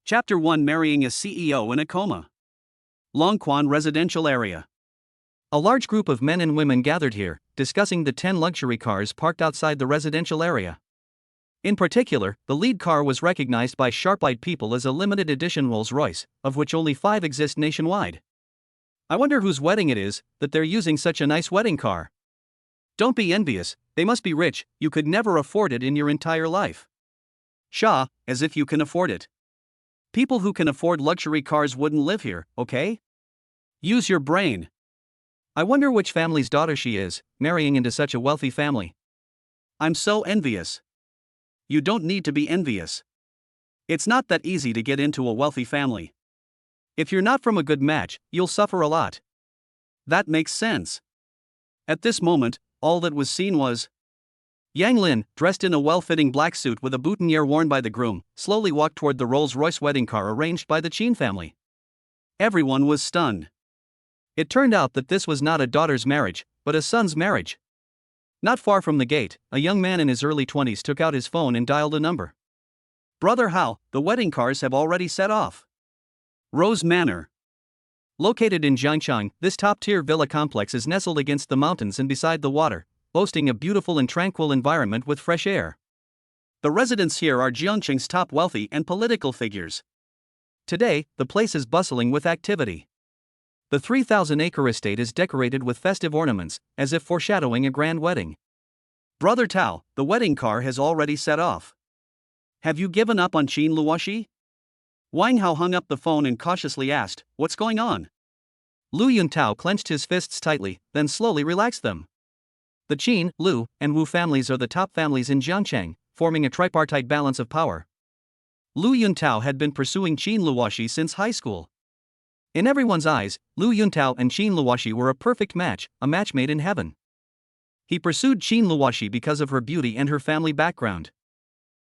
Chapter 1: Marrying a CEO in a coma. Longquan Residential Area. A large group of men and women gathered here, discussing the 10 luxury cars parked outside the residential area. In particular, the lead car was recognized by sharp-eyed people as a limited edition Rolls-Royce, of which only 5 exist nationwide. I wonder whose wedding it is, that they're using such a nice wedding car. Don't be envious, they must be rich, you could never afford it in your entire life. Shah, as if you can afford it. People who can afford luxury cars wouldn't live here, okay? Use your brain. I wonder which family's daughter she is, marrying into such a wealthy family. I'm so envious. You don't need to be envious. It's not that easy to get into a wealthy family. If you're not from a good match, you'll suffer a lot. That makes sense. At this moment, all that was seen was Yang Lin, dressed in a well-fitting black suit with a boutonniere worn by the groom, slowly walked toward the Rolls-Royce wedding car arranged by the Chin family. Everyone was stunned. It turned out that this was not a daughter's marriage, but a son's marriage. Not far from the gate, a young man in his early 20s took out his phone and dialed a number. Brother Hao, the wedding cars have already set off. Rose Manor. Located in Jiangchang, this top-tier villa complex is nestled against the mountains and beside the water, boasting a beautiful and tranquil environment with fresh air. The residents here are Jiangcheng's top wealthy and political figures. Today, the place is bustling with activity. The 3,000-acre estate is decorated with festive ornaments, as if foreshadowing a grand wedding. Brother Tao, the wedding car has already set off. Have you given up on Qin Luoxi? Wang Hao hung up the phone and cautiously asked, "What's going on?" Lu Yuntao clenched his fists tightly, then slowly relaxed them. The Qin, Lu, and Wu families are the top families in Jiangcheng, forming a tripartite balance of power. Lu Yuntao had been pursuing Qin Luoxi since high school. In everyone's eyes, Lu Yuntao and Qin Luoxi were a perfect match, a match made in heaven. He pursued Qin Luoxi because of her beauty and her family background.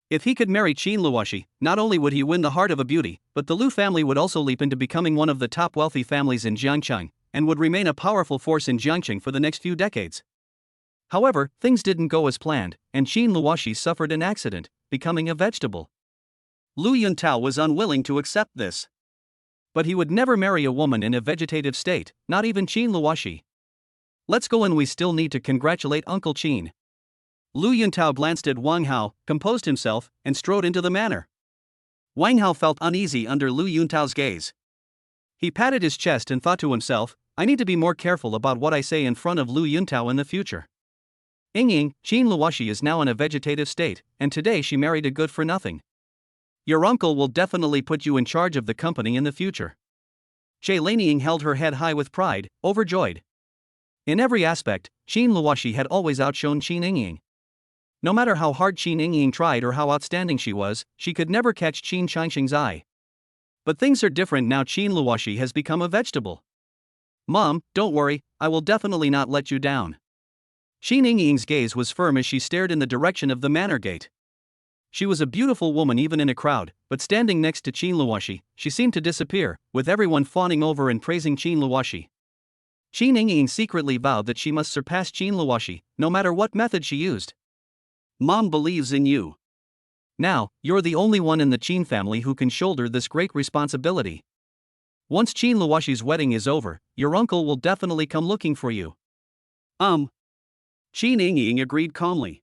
If he could marry Qin Luoxi, not only would he win the heart of a beauty, but the Lu family would also leap into becoming one of the top wealthy families in Jiangcheng, and would remain a powerful force in Jiangcheng for the next few decades. However, things didn't go as planned, and Qin Luoxi suffered an accident, becoming a vegetable. Lu Yuntao was unwilling to accept this. But he would never marry a woman in a vegetative state, not even Qin Luoxi. Let's go, and we still need to congratulate Uncle Qin. Lu Yuntao glanced at Wang Hao, composed himself, and strode into the manor. Wang Hao felt uneasy under Lu Yuntao's gaze. He patted his chest and thought to himself, I need to be more careful about what I say in front of Lu Yuntao in the future. Ying, Qin Luoxi is now in a vegetative state, and today she married a good-for-nothing. Your uncle will definitely put you in charge of the company in the future. Che Lanying held her head high with pride, overjoyed. In every aspect, Qin Luoxi had always outshone Qin Ying. No matter how hard Qin Ying tried or how outstanding she was, she could never catch Qin Changxing's eye. But things are different now. Qin Luoxi has become a vegetable. Mom, don't worry, I will definitely not let you down. Qin Ying's gaze was firm as she stared in the direction of the manor gate. She was a beautiful woman even in a crowd, but standing next to Qin Luoxi, she seemed to disappear, with everyone fawning over and praising Qin Luoxi. Qin Ying secretly vowed that she must surpass Qin Luoxi, no matter what method she used. Mom believes in you. Now, you're the only one in the Qin family who can shoulder this great responsibility. Once Qin Luoxi's wedding is over, your uncle will definitely come looking for you. Qin Ying agreed calmly.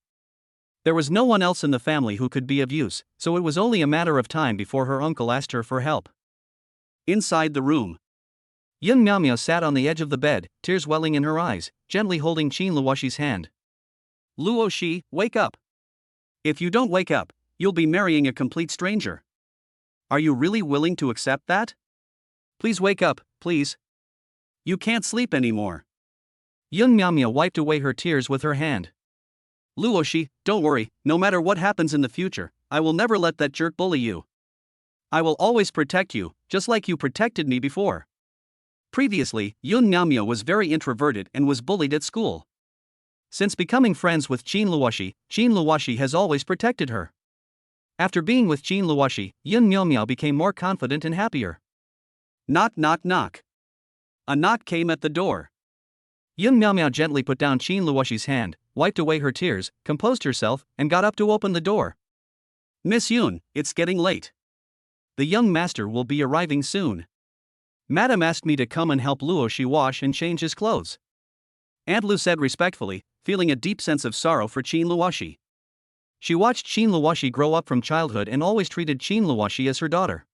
There was no one else in the family who could be of use, so it was only a matter of time before her uncle asked her for help. Inside the room, Yun Miaomia sat on the edge of the bed, tears welling in her eyes, gently holding Qin Luoxi's hand. Luoxi, wake up. If you don't wake up, you'll be marrying a complete stranger. Are you really willing to accept that? Please wake up, please. You can't sleep anymore. Yun Miaomia wiped away her tears with her hand. Luoxi, don't worry, no matter what happens in the future, I will never let that jerk bully you. I will always protect you, just like you protected me before. Previously, Yun Miaomia was very introverted and was bullied at school. Since becoming friends with Qin Luoxi has always protected her. After being with Qin Luoxi, Yun Miaomia became more confident and happier. Knock, knock, knock. A knock came at the door. Yun Miaomia gently put down Qin Luoxi's hand, wiped away her tears, composed herself, and got up to open the door. Miss Yun, it's getting late. The young master will be arriving soon. Madam asked me to come and help Luoshi wash and change his clothes. Aunt Lu said respectfully, feeling a deep sense of sorrow for Qin Luoshi. She watched Qin Luoshi grow up from childhood and always treated Qin Luoshi as her daughter.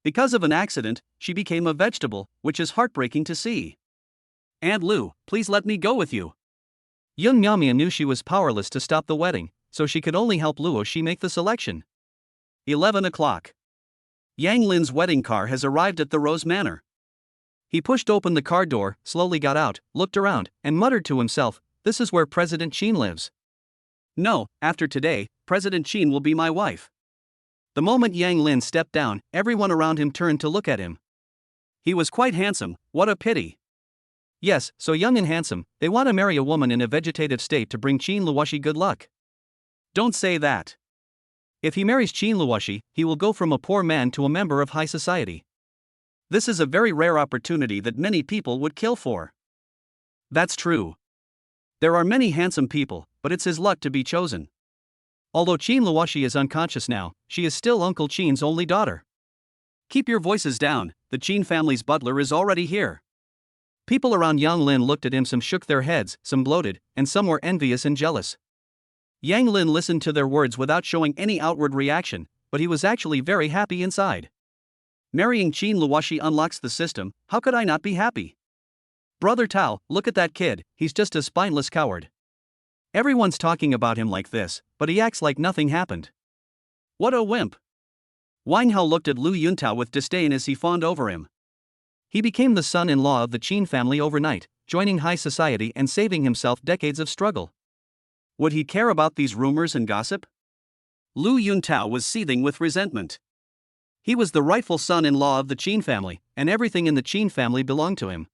Because of an accident, she became a vegetable, which is heartbreaking to see. Aunt Lu, please let me go with you. Young Nyamia knew she was powerless to stop the wedding, so she could only help Luoshi make the selection. 11 o'clock. Yang Lin's wedding car has arrived at the Rose Manor. He pushed open the car door, slowly got out, looked around, and muttered to himself, "This is where President Qin lives. No, after today, President Qin will be my wife." The moment Yang Lin stepped down, everyone around him turned to look at him. He was quite handsome, what a pity. Yes, so young and handsome, they want to marry a woman in a vegetative state to bring Qin Luoshi good luck. Don't say that. If he marries Qin Luoshi, he will go from a poor man to a member of high society. This is a very rare opportunity that many people would kill for. That's true. There are many handsome people, but it's his luck to be chosen. Although Qin Luoshi is unconscious now, she is still Uncle Qin's only daughter. Keep your voices down, the Qin family's butler is already here. People around Yang Lin looked at him, some shook their heads, some gloated, and some were envious and jealous. Yang Lin listened to their words without showing any outward reaction, but he was actually very happy inside. Marrying Qin Luoshi unlocks the system, how could I not be happy? Brother Tao, look at that kid, he's just a spineless coward. Everyone's talking about him like this, but he acts like nothing happened. What a wimp. Wang Hao looked at Lu Yuntao with disdain as he fawned over him. He became the son-in-law of the Qin family overnight, joining high society and saving himself decades of struggle. Would he care about these rumors and gossip? Lu Yuntao was seething with resentment. He was the rightful son-in-law of the Qin family, and everything in the Qin family belonged to him.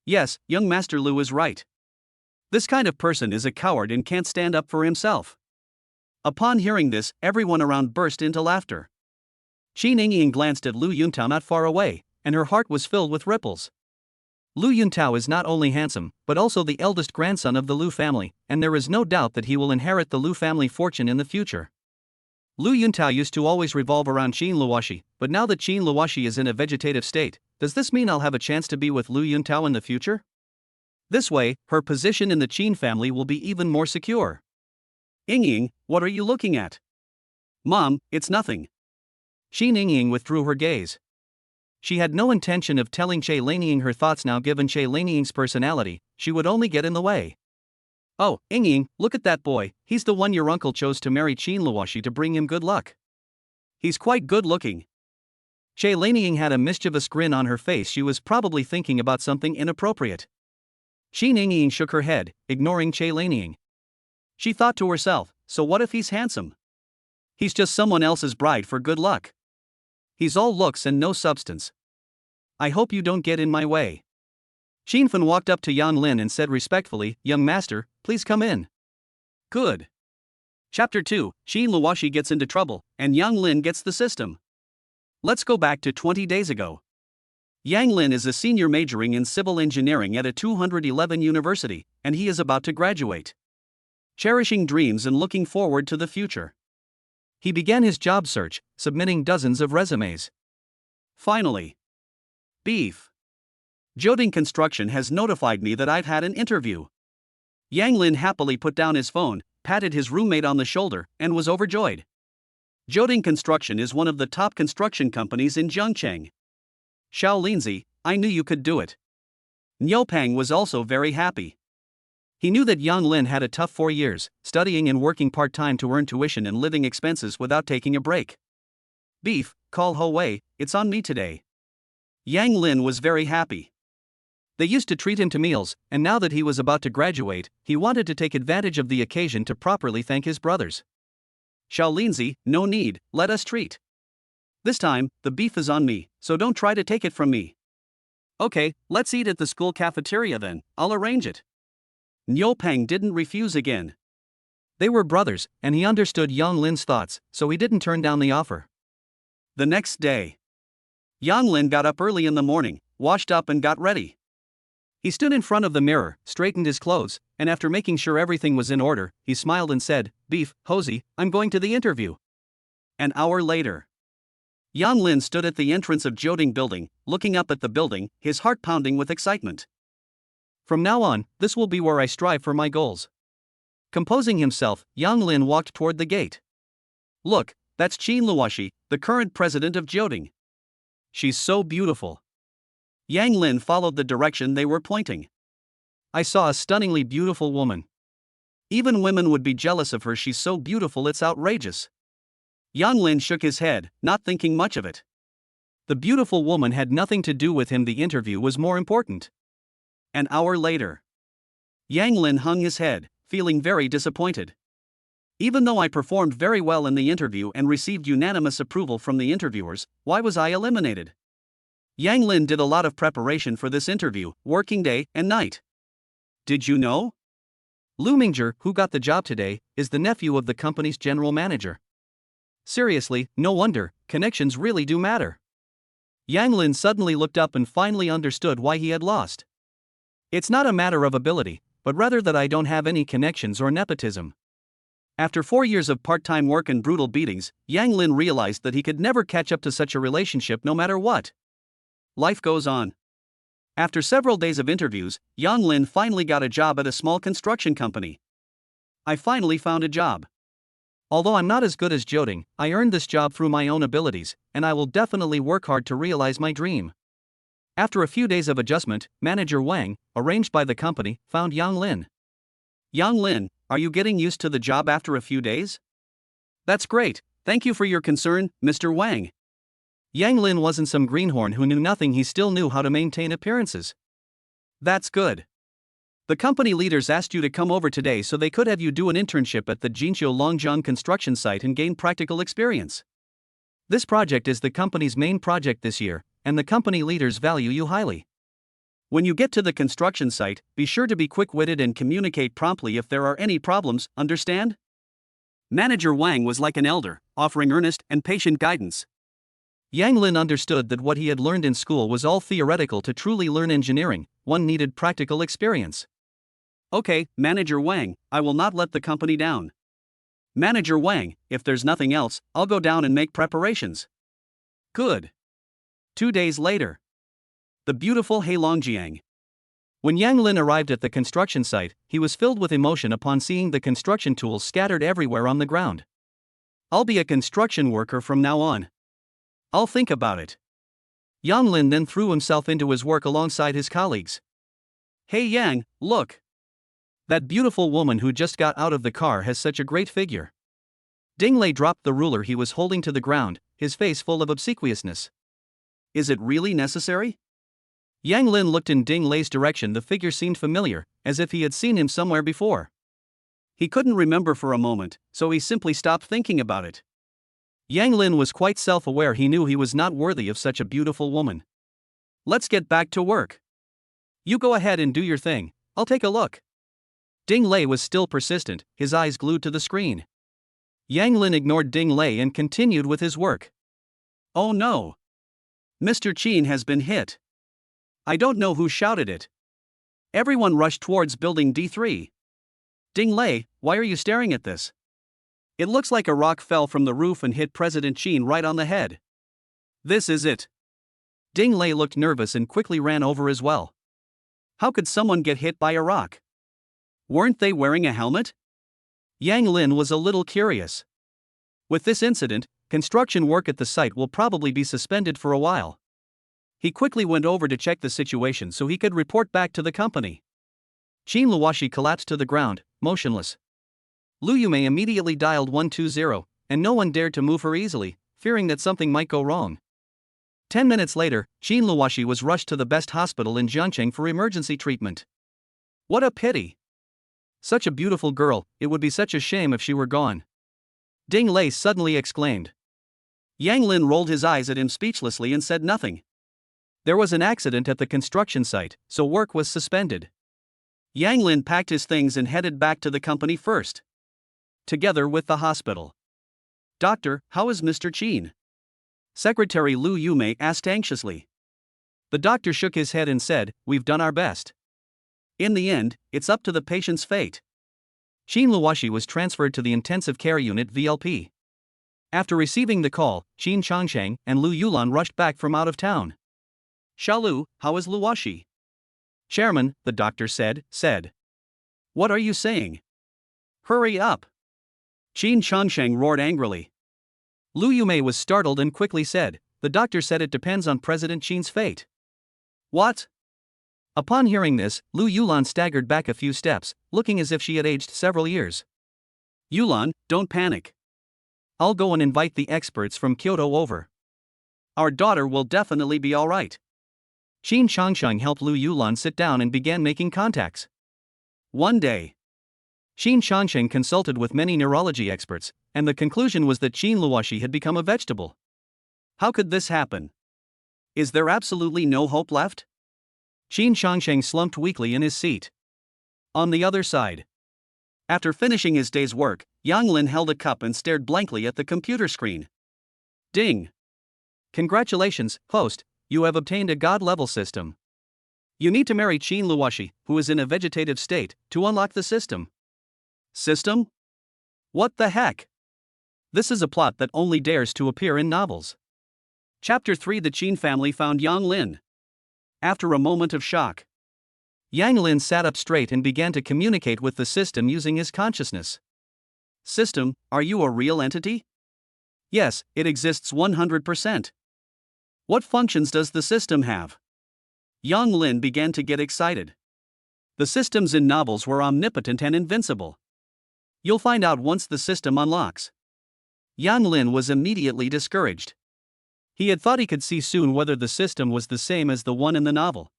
Yes, young Master Lu is right. This kind of person is a coward and can't stand up for himself. Upon hearing this, everyone around burst into laughter. Qin Yingying glanced at Lu Yuntao not far away, and her heart was filled with ripples. Lu Yuntao is not only handsome, but also the eldest grandson of the Lu family, and there is no doubt that he will inherit the Lu family fortune in the future. Lu Yuntao used to always revolve around Qin Luoshi, but now that Qin Luoshi is in a vegetative state, does this mean I'll have a chance to be with Lu Yuntao in the future? This way, her position in the Qin family will be even more secure. Yingying, what are you looking at? Mom, it's nothing. Qin Yingying withdrew her gaze. She had no intention of telling Che Lanying her thoughts now. Given Che Lanying's personality, she would only get in the way. Oh, Yingying, look at that boy, he's the one your uncle chose to marry Qin Luoshi to bring him good luck. He's quite good looking. Che Lanying had a mischievous grin on her face. She was probably thinking about something inappropriate. Qin Yingying shook her head, ignoring Che Lanying. She thought to herself, so what if he's handsome? He's just someone else's bride for good luck. He's all looks and no substance. I hope you don't get in my way. Qin Fen walked up to Yang Lin and said respectfully, "Young master, please come in." Good. Chapter 2, Qin Luoshi gets into trouble, and Yang Lin gets the system. Let's go back to 20 days ago. Yang Lin is a senior majoring in civil engineering at a 211 university, and he is about to graduate. Cherishing dreams and looking forward to the future. He began his job search, submitting dozens of resumes. Finally. Beef. Joding Construction has notified me that I've had an interview. Yang Lin happily put down his phone, patted his roommate on the shoulder, and was overjoyed. Joding Construction is one of the top construction companies in Zhengcheng. Xiao Linzi, I knew you could do it. Niu Pang was also very happy. He knew that Yang Lin had a tough 4 years, studying and working part-time to earn tuition and living expenses without taking a break. Beef, call Ho Wei, it's on me today. Yang Lin was very happy. They used to treat him to meals, and now that he was about to graduate, he wanted to take advantage of the occasion to properly thank his brothers. Xiao Linzi, no need, let us treat. This time, the beef is on me, so don't try to take it from me. Okay, let's eat at the school cafeteria then, I'll arrange it. Niu Pang didn't refuse again. They were brothers, and he understood Yang Lin's thoughts, so he didn't turn down the offer. The next day. Yang Lin got up early in the morning, washed up and got ready. He stood in front of the mirror, straightened his clothes, and after making sure everything was in order, he smiled and said, "Beef, Hosey, I'm going to the interview." An hour later. Yang Lin stood at the entrance of Jioding building, looking up at the building, his heart pounding with excitement. From now on, this will be where I strive for my goals. Composing himself, Yang Lin walked toward the gate. Look, that's Qin Luoshi, the current president of Jioding. She's so beautiful. Yang Lin followed the direction they were pointing. I saw a stunningly beautiful woman. Even women would be jealous of her, she's so beautiful it's outrageous. Yang Lin shook his head, not thinking much of it. The beautiful woman had nothing to do with him, the interview was more important. An hour later. Yang Lin hung his head, feeling very disappointed. Even though I performed very well in the interview and received unanimous approval from the interviewers, why was I eliminated? Yang Lin did a lot of preparation for this interview, working day and night. Did you know? Lu Mingzhi, who got the job today, is the nephew of the company's general manager. Seriously, no wonder, connections really do matter. Yang Lin suddenly looked up and finally understood why he had lost. It's not a matter of ability, but rather that I don't have any connections or nepotism. After 4 years of part-time work and brutal beatings, Yang Lin realized that he could never catch up to such a relationship no matter what. Life goes on. After several days of interviews, Yang Lin finally got a job at a small construction company. I finally found a job. Although I'm not as good as Jioding, I earned this job through my own abilities, and I will definitely work hard to realize my dream. After a few days of adjustment, Manager Wang, arranged by the company, found Yang Lin. Yang Lin, are you getting used to the job after a few days? That's great, thank you for your concern, Mr. Wang. Yang Lin wasn't some greenhorn who knew nothing, he still knew how to maintain appearances. That's good. The company leaders asked you to come over today so they could have you do an internship at the Jinqiu Longjiang construction site and gain practical experience. This project is the company's main project this year, and the company leaders value you highly. When you get to the construction site, be sure to be quick-witted and communicate promptly if there are any problems, understand? Manager Wang was like an elder, offering earnest and patient guidance. Yang Lin understood that what he had learned in school was all theoretical. To truly learn engineering, one needed practical experience. Okay, Manager Wang, I will not let the company down. Manager Wang, if there's nothing else, I'll go down and make preparations. Good. 2 days later. The beautiful Heilongjiang. When Yang Lin arrived at the construction site, he was filled with emotion upon seeing the construction tools scattered everywhere on the ground. I'll be a construction worker from now on. I'll think about it. Yang Lin then threw himself into his work alongside his colleagues. Hey Yang, look. That beautiful woman who just got out of the car has such a great figure. Ding Lei dropped the ruler he was holding to the ground, his face full of obsequiousness. Is it really necessary? Yang Lin looked in Ding Lei's direction. The figure seemed familiar, as if he had seen him somewhere before. He couldn't remember for a moment, so he simply stopped thinking about it. Yang Lin was quite self-aware. He knew he was not worthy of such a beautiful woman. Let's get back to work. You go ahead and do your thing, I'll take a look. Ding Lei was still persistent, his eyes glued to the screen. Yang Lin ignored Ding Lei and continued with his work. Oh no! Mr. Qin has been hit. I don't know who shouted it. Everyone rushed towards building D3. Ding Lei, why are you staring at this? It looks like a rock fell from the roof and hit President Qin right on the head. This is it. Ding Lei looked nervous and quickly ran over as well. How could someone get hit by a rock? Weren't they wearing a helmet? Yang Lin was a little curious. With this incident, construction work at the site will probably be suspended for a while. He quickly went over to check the situation so he could report back to the company. Qin Luoshi collapsed to the ground, motionless. Lu Yume immediately dialed 120, and no one dared to move her easily, fearing that something might go wrong. 10 minutes later, Qin Luoshi was rushed to the best hospital in Jiangcheng for emergency treatment. What a pity! Such a beautiful girl, it would be such a shame if she were gone. Ding Lei suddenly exclaimed. Yang Lin rolled his eyes at him speechlessly and said nothing. There was an accident at the construction site, so work was suspended. Yang Lin packed his things and headed back to the company first. Together with the hospital. Doctor, how is Mr. Qin? Secretary Lu Yume asked anxiously. The doctor shook his head and said, we've done our best. In the end, it's up to the patient's fate. Qin Luoshi was transferred to the intensive care unit VLP. After receiving the call, Qin Changsheng and Lu Yulan rushed back from out of town. Shalu, how is Luoshi? Chairman, the doctor said. What are you saying? Hurry up! Qin Changsheng roared angrily. Lu Yumei was startled and quickly said, the doctor said it depends on President Qin's fate. What? Upon hearing this, Lu Yulan staggered back a few steps, looking as if she had aged several years. Yulan, don't panic. I'll go and invite the experts from Kyoto over. Our daughter will definitely be alright. Qin Changsheng helped Lu Yulan sit down and began making contacts. One day, Qin Changsheng consulted with many neurology experts, and the conclusion was that Qin Luoshi had become a vegetable. How could this happen? Is there absolutely no hope left? Qin Changsheng slumped weakly in his seat. On the other side, after finishing his day's work, Yang Lin held a cup and stared blankly at the computer screen. Ding! Congratulations, host, you have obtained a god-level system. You need to marry Qin Luoshi, who is in a vegetative state, to unlock the system. System? What the heck? This is a plot that only dares to appear in novels. Chapter 3. The Qin family found Yang Lin. After a moment of shock, Yang Lin sat up straight and began to communicate with the system using his consciousness. System, are you a real entity? Yes, it exists 100%. What functions does the system have? Yang Lin began to get excited. The systems in novels were omnipotent and invincible. You'll find out once the system unlocks. Yang Lin was immediately discouraged. He had thought he could see soon whether the system was the same as the one in the novel.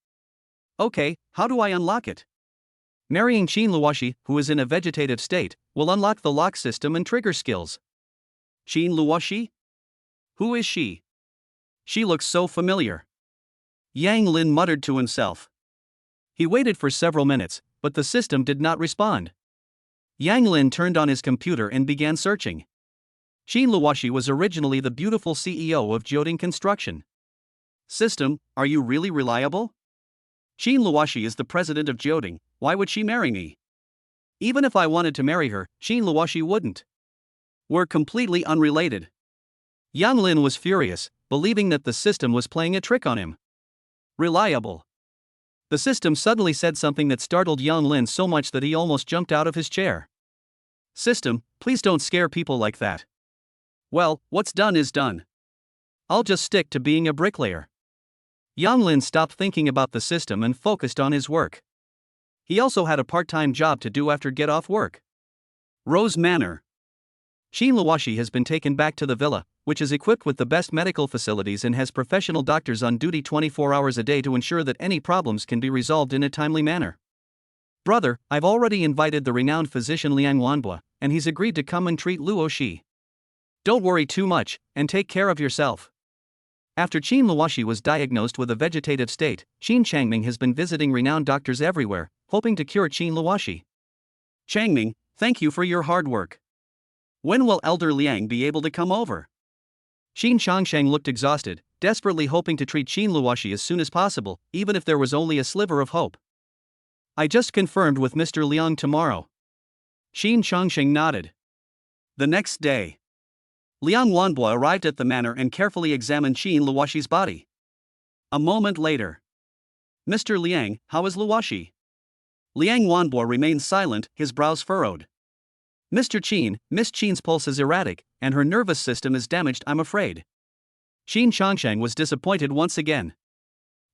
Okay, how do I unlock it? Marrying Qin Luoshi, who is in a vegetative state, will unlock the lock system and trigger skills. Qin Luoshi? Who is she? She looks so familiar. Yang Lin muttered to himself. He waited for several minutes, but the system did not respond. Yang Lin turned on his computer and began searching. Qin Luoshi was originally the beautiful CEO of Jioding Construction. System, are you really reliable? Qin Luoshi is the president of Jioding, why would she marry me? Even if I wanted to marry her, Qin Luoshi wouldn't. We're completely unrelated. Yang Lin was furious, believing that the system was playing a trick on him. Reliable. The system suddenly said something that startled Yang Lin so much that he almost jumped out of his chair. System, please don't scare people like that. Well, what's done is done. I'll just stick to being a bricklayer. Yang Lin stopped thinking about the system and focused on his work. He also had a part-time job to do after get off work. Rose Manor. Qin Luoshi has been taken back to the villa, which is equipped with the best medical facilities and has professional doctors on duty 24 hours a day to ensure that any problems can be resolved in a timely manner. Brother, I've already invited the renowned physician Liang Wanbua, and he's agreed to come and treat Luo Shi. Don't worry too much, and take care of yourself. After Qin Luoshi was diagnosed with a vegetative state, Qin Changming has been visiting renowned doctors everywhere, hoping to cure Qin Luoshi. Changming, thank you for your hard work. When will Elder Liang be able to come over? Qin Changsheng looked exhausted, desperately hoping to treat Qin Luoshi as soon as possible, even if there was only a sliver of hope. I just confirmed with Mr. Liang tomorrow. Qin Changsheng nodded. The next day, Liang Wanbua arrived at the manor and carefully examined Qin Luoshi's body. A moment later. Mr. Liang, how is Luoshi? Liang Wanbua remained silent, his brows furrowed. Mr. Qin, Miss Qin's pulse is erratic, and her nervous system is damaged, I'm afraid. Qin Changsheng was disappointed once again.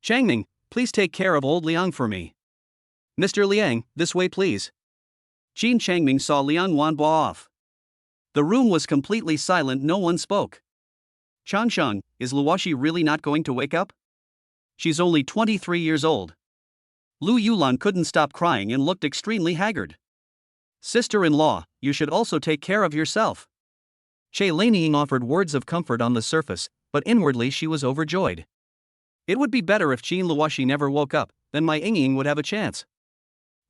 Changming, please take care of old Liang for me. Mr. Liang, this way please. Qin Changming saw Liang Wanbua off. The room was completely silent, no one spoke. Changsheng, is Luoshi really not going to wake up? She's only 23 years old. Lu Yulan couldn't stop crying and looked extremely haggard. Sister-in-law, you should also take care of yourself. Che Laniying offered words of comfort on the surface, but inwardly she was overjoyed. It would be better if Qin Luoshi never woke up, then my Yingying would have a chance.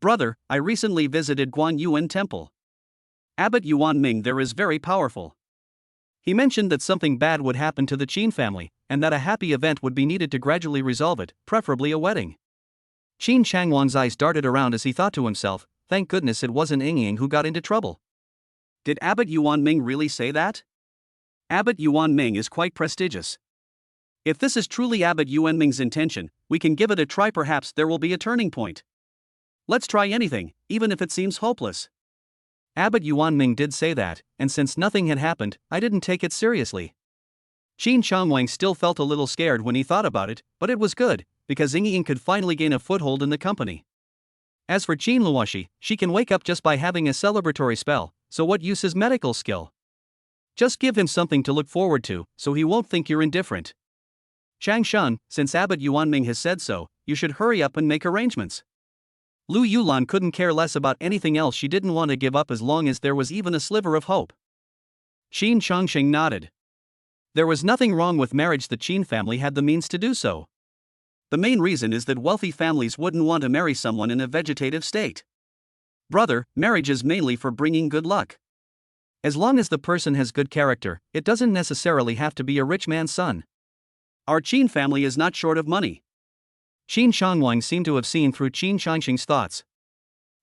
Brother, I recently visited Guan Yuan Temple. Abbot Yuan Ming there is very powerful. He mentioned that something bad would happen to the Qin family, and that a happy event would be needed to gradually resolve it, preferably a wedding. Qin Changwang's eyes darted around as he thought to himself, thank goodness it wasn't Yingying who got into trouble. Did Abbot Yuan Ming really say that? Abbot Yuan Ming is quite prestigious. If this is truly Abbot Yuan Ming's intention, we can give it a try. Perhaps there will be a turning point. Let's try anything, even if it seems hopeless. Abbot Yuan Ming did say that, and since nothing had happened, I didn't take it seriously. Qin Changwang still felt a little scared when he thought about it, but it was good, because Ying could finally gain a foothold in the company. As for Qin Luoshi, she can wake up just by having a celebratory spell, so what use is medical skill? Just give him something to look forward to, so he won't think you're indifferent. Chang Shun, since Abbot Yuan Ming has said so, you should hurry up and make arrangements. Lu Yulan couldn't care less about anything else. She didn't want to give up as long as there was even a sliver of hope. Qin Changsheng nodded. There was nothing wrong with marriage. The Qin family had the means to do so. The main reason is that wealthy families wouldn't want to marry someone in a vegetative state. Brother, marriage is mainly for bringing good luck. As long as the person has good character, it doesn't necessarily have to be a rich man's son. Our Qin family is not short of money. Qin Shangwang seemed to have seen through Qin Changsheng's thoughts.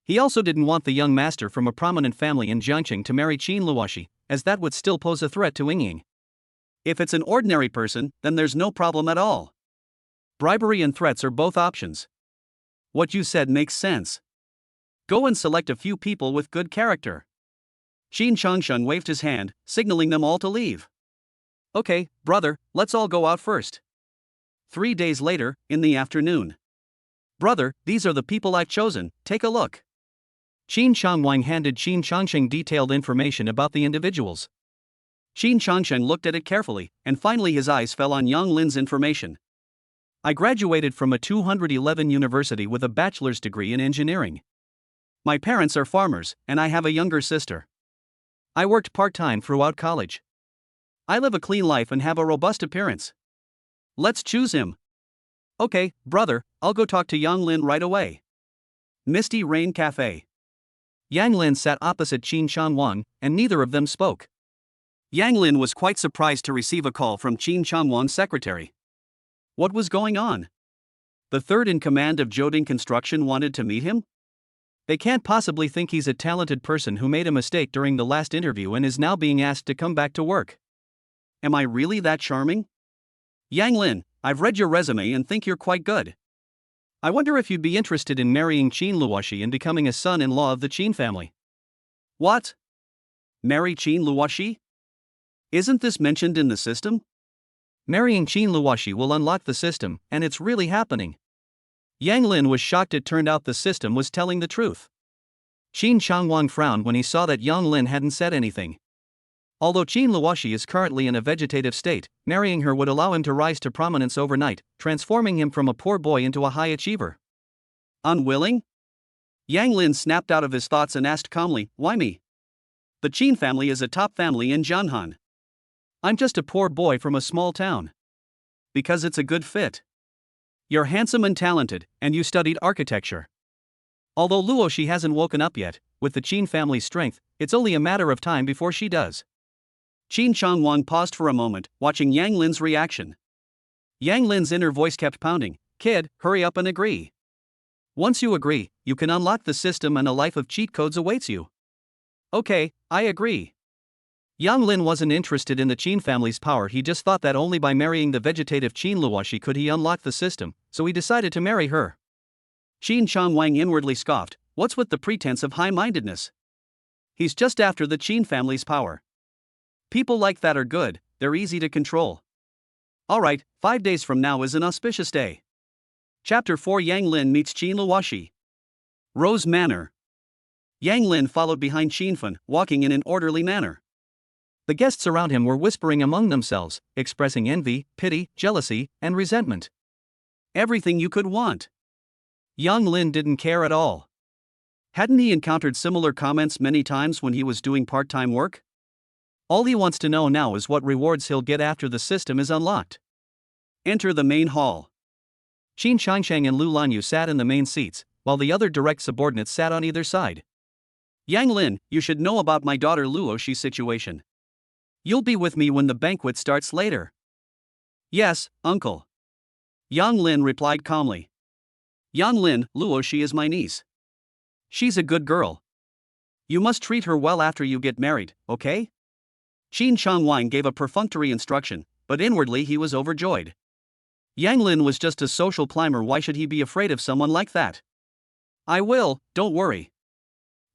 He also didn't want the young master from a prominent family in Jiangqing to marry Qin Luoshi, as that would still pose a threat to Ying. If it's an ordinary person, then there's no problem at all. Bribery and threats are both options. What you said makes sense. Go and select a few people with good character. Qin Changshun waved his hand, signaling them all to leave. Okay, brother, let's all go out first. 3 days later, in the afternoon. Brother, these are the people I've chosen, take a look. Qin Changwang handed Qin Changsheng detailed information about the individuals. Qin Changsheng looked at it carefully, and finally his eyes fell on Yang Lin's information. I graduated from a 211 university with a bachelor's degree in engineering. My parents are farmers, and I have a younger sister. I worked part-time throughout college. I live a clean life and have a robust appearance. Let's choose him. Okay, brother, I'll go talk to Yang Lin right away. Misty Rain Cafe. Yang Lin sat opposite Qin Changwang, and neither of them spoke. Yang Lin was quite surprised to receive a call from Qin Changwang's secretary. What was going on? The third in command of Jiuding Construction wanted to meet him? They can't possibly think he's a talented person who made a mistake during the last interview and is now being asked to come back to work. Am I really that charming? Yang Lin, I've read your resume and think you're quite good. I wonder if you'd be interested in marrying Qin Luoshi and becoming a son-in-law of the Qin family. What? Marry Qin Luoshi? Isn't this mentioned in the system? Marrying Qin Luoshi will unlock the system, and it's really happening. Yang Lin was shocked. It turned out the system was telling the truth. Qin Changwang frowned when he saw that Yang Lin hadn't said anything. Although Qin Luoshi is currently in a vegetative state, marrying her would allow him to rise to prominence overnight, transforming him from a poor boy into a high achiever. Unwilling? Yang Lin snapped out of his thoughts and asked calmly, why me? The Qin family is a top family in Jianhan. I'm just a poor boy from a small town. Because it's a good fit. You're handsome and talented, and you studied architecture. Although Luoshi hasn't woken up yet, with the Qin family's strength, it's only a matter of time before she does. Qin Changwang paused for a moment, watching Yang Lin's reaction. Yang Lin's inner voice kept pounding, kid, hurry up and agree. Once you agree, you can unlock the system and a life of cheat codes awaits you. Okay, I agree. Yang Lin wasn't interested in the Qin family's power. He just thought that only by marrying the vegetative Qin Luoshi could he unlock the system, so he decided to marry her. Qin Changwang inwardly scoffed, what's with the pretense of high-mindedness? He's just after the Qin family's power. People like that are good, they're easy to control. Alright, 5 days from now is an auspicious day. Chapter 4 Yang Lin meets Qin Luoshi. Rose Manor. Yang Lin followed behind Qin Fen, walking in an orderly manner. The guests around him were whispering among themselves, expressing envy, pity, jealousy, and resentment. Everything you could want. Yang Lin didn't care at all. Hadn't he encountered similar comments many times when he was doing part-time work? All he wants to know now is what rewards he'll get after the system is unlocked. Enter the main hall. Qin Changsheng and Lu Lanyu sat in the main seats, while the other direct subordinates sat on either side. Yang Lin, you should know about my daughter Luoshi's situation. You'll be with me when the banquet starts later. Yes, uncle. Yang Lin replied calmly. Yang Lin, Luoshi is my niece. She's a good girl. You must treat her well after you get married, okay? Qin Chongwang gave a perfunctory instruction, but inwardly he was overjoyed. Yang Lin was just a social climber, why should he be afraid of someone like that? I will, don't worry.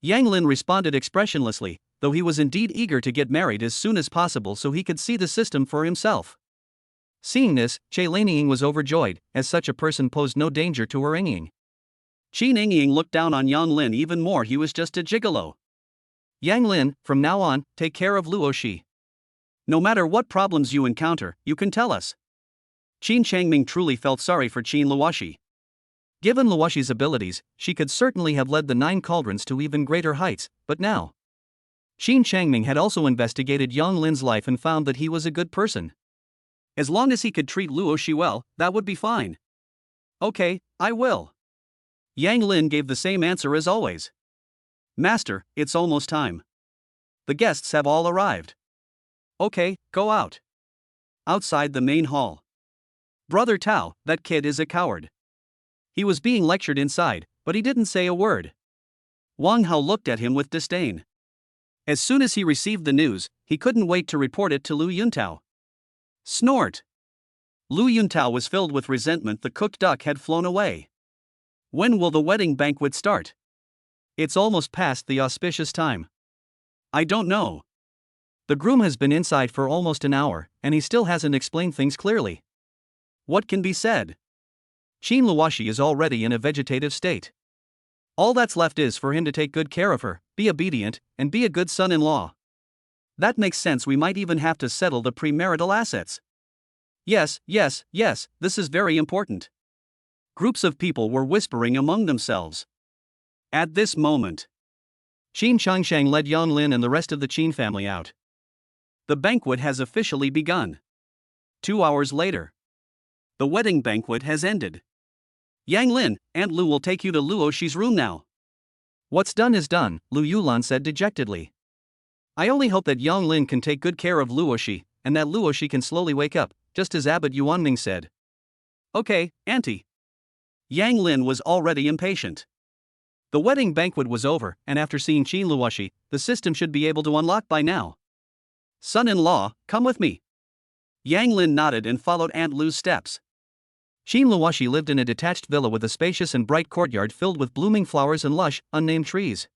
Yang Lin responded expressionlessly, though he was indeed eager to get married as soon as possible so he could see the system for himself. Seeing this, Che Laniying was overjoyed, as such a person posed no danger to her Ying. Qin Ying looked down on Yang Lin even more, he was just a gigolo. Yang Lin, from now on, take care of Luoxi. No matter what problems you encounter, you can tell us. Qin Changming truly felt sorry for Qin Luoxi. Given Luoxi's abilities, she could certainly have led the 9 cauldrons to even greater heights, but now. Qin Changming had also investigated Yang Lin's life and found that he was a good person. As long as he could treat Luoxi well, that would be fine. Okay, I will. Yang Lin gave the same answer as always. Master, it's almost time. The guests have all arrived. Okay, go out. Outside the main hall. Brother Tao, that kid is a coward. He was being lectured inside, but he didn't say a word. Wang Hao looked at him with disdain. As soon as he received the news, he couldn't wait to report it to Lu Yuntao. Snort! Lu Yuntao was filled with resentment, the cooked duck had flown away. When will the wedding banquet start? It's almost past the auspicious time. I don't know. The groom has been inside for almost an hour, and he still hasn't explained things clearly. What can be said? Qin Luoxi is already in a vegetative state. All that's left is for him to take good care of her, be obedient, and be a good son-in-law. That makes sense, we might even have to settle the premarital assets. Yes, this is very important. Groups of people were whispering among themselves. At this moment, Qin Changshang led Yang Lin and the rest of the Qin family out. The banquet has officially begun. 2 hours later. The wedding banquet has ended. Yang Lin, Aunt Lu will take you to Luoxi's room now. What's done is done, Lu Yulan said dejectedly. I only hope that Yang Lin can take good care of Luoxi, and that Luoxi can slowly wake up, just as Abbot Yuanming said. Okay, Auntie. Yang Lin was already impatient. The wedding banquet was over, and after seeing Qin Luoxi, the system should be able to unlock by now. Son-in-law, come with me. Yang Lin nodded and followed Aunt Lu's steps. Qin Luoxi lived in a detached villa with a spacious and bright courtyard filled with blooming flowers and lush, unnamed trees.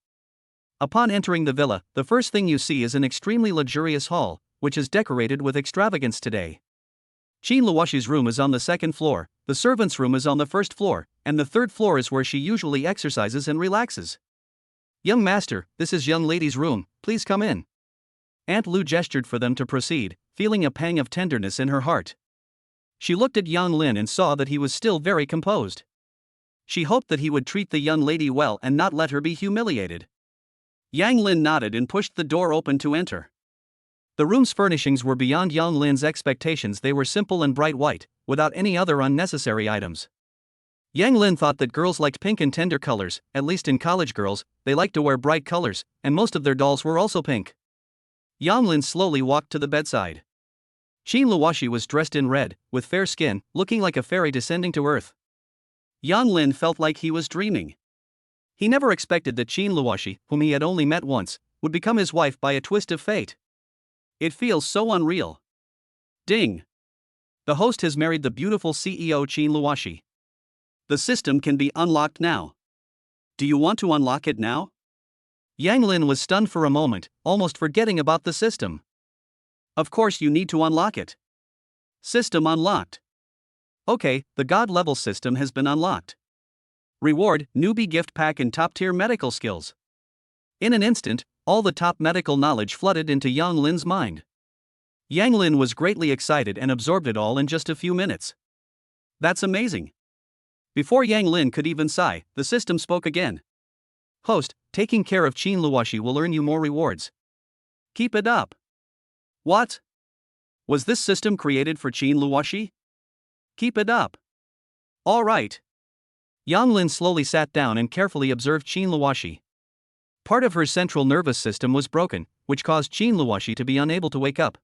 Upon entering the villa, the first thing you see is an extremely luxurious hall, which is decorated with extravagance today. Qin Luoxi's room is on the 2nd floor, the servant's room is on the 1st floor, and the 3rd floor is where she usually exercises and relaxes. Young master, this is young lady's room, please come in. Aunt Lu gestured for them to proceed, feeling a pang of tenderness in her heart. She looked at Yang Lin and saw that he was still very composed. She hoped that he would treat the young lady well and not let her be humiliated. Yang Lin nodded and pushed the door open to enter. The room's furnishings were beyond Yang Lin's expectations, they were simple and bright white, without any other unnecessary items. Yang Lin thought that girls liked pink and tender colors, at least in college girls, they liked to wear bright colors, and most of their dolls were also pink. Yang Lin slowly walked to the bedside. Qin Luoxi was dressed in red, with fair skin, looking like a fairy descending to earth. Yang Lin felt like he was dreaming. He never expected that Qin Luoxi, whom he had only met once, would become his wife by a twist of fate. It feels so unreal. Ding! The host has married the beautiful CEO Qin Luoxi. The system can be unlocked now. Do you want to unlock it now? Yang Lin was stunned for a moment, almost forgetting about the system. Of course you need to unlock it. System unlocked. Okay, the God level system has been unlocked. Reward, newbie gift pack and top tier medical skills. In an instant, all the top medical knowledge flooded into Yang Lin's mind. Yang Lin was greatly excited and absorbed it all in just a few minutes. That's amazing. Before Yang Lin could even sigh, the system spoke again. Host, taking care of Qin Luoxi will earn you more rewards. Keep it up. What? Was this system created for Qin Luoxi? Keep it up. All right. Yang Lin slowly sat down and carefully observed Qin Luoxi. Part of her central nervous system was broken, which caused Qin Luoxi to be unable to wake up.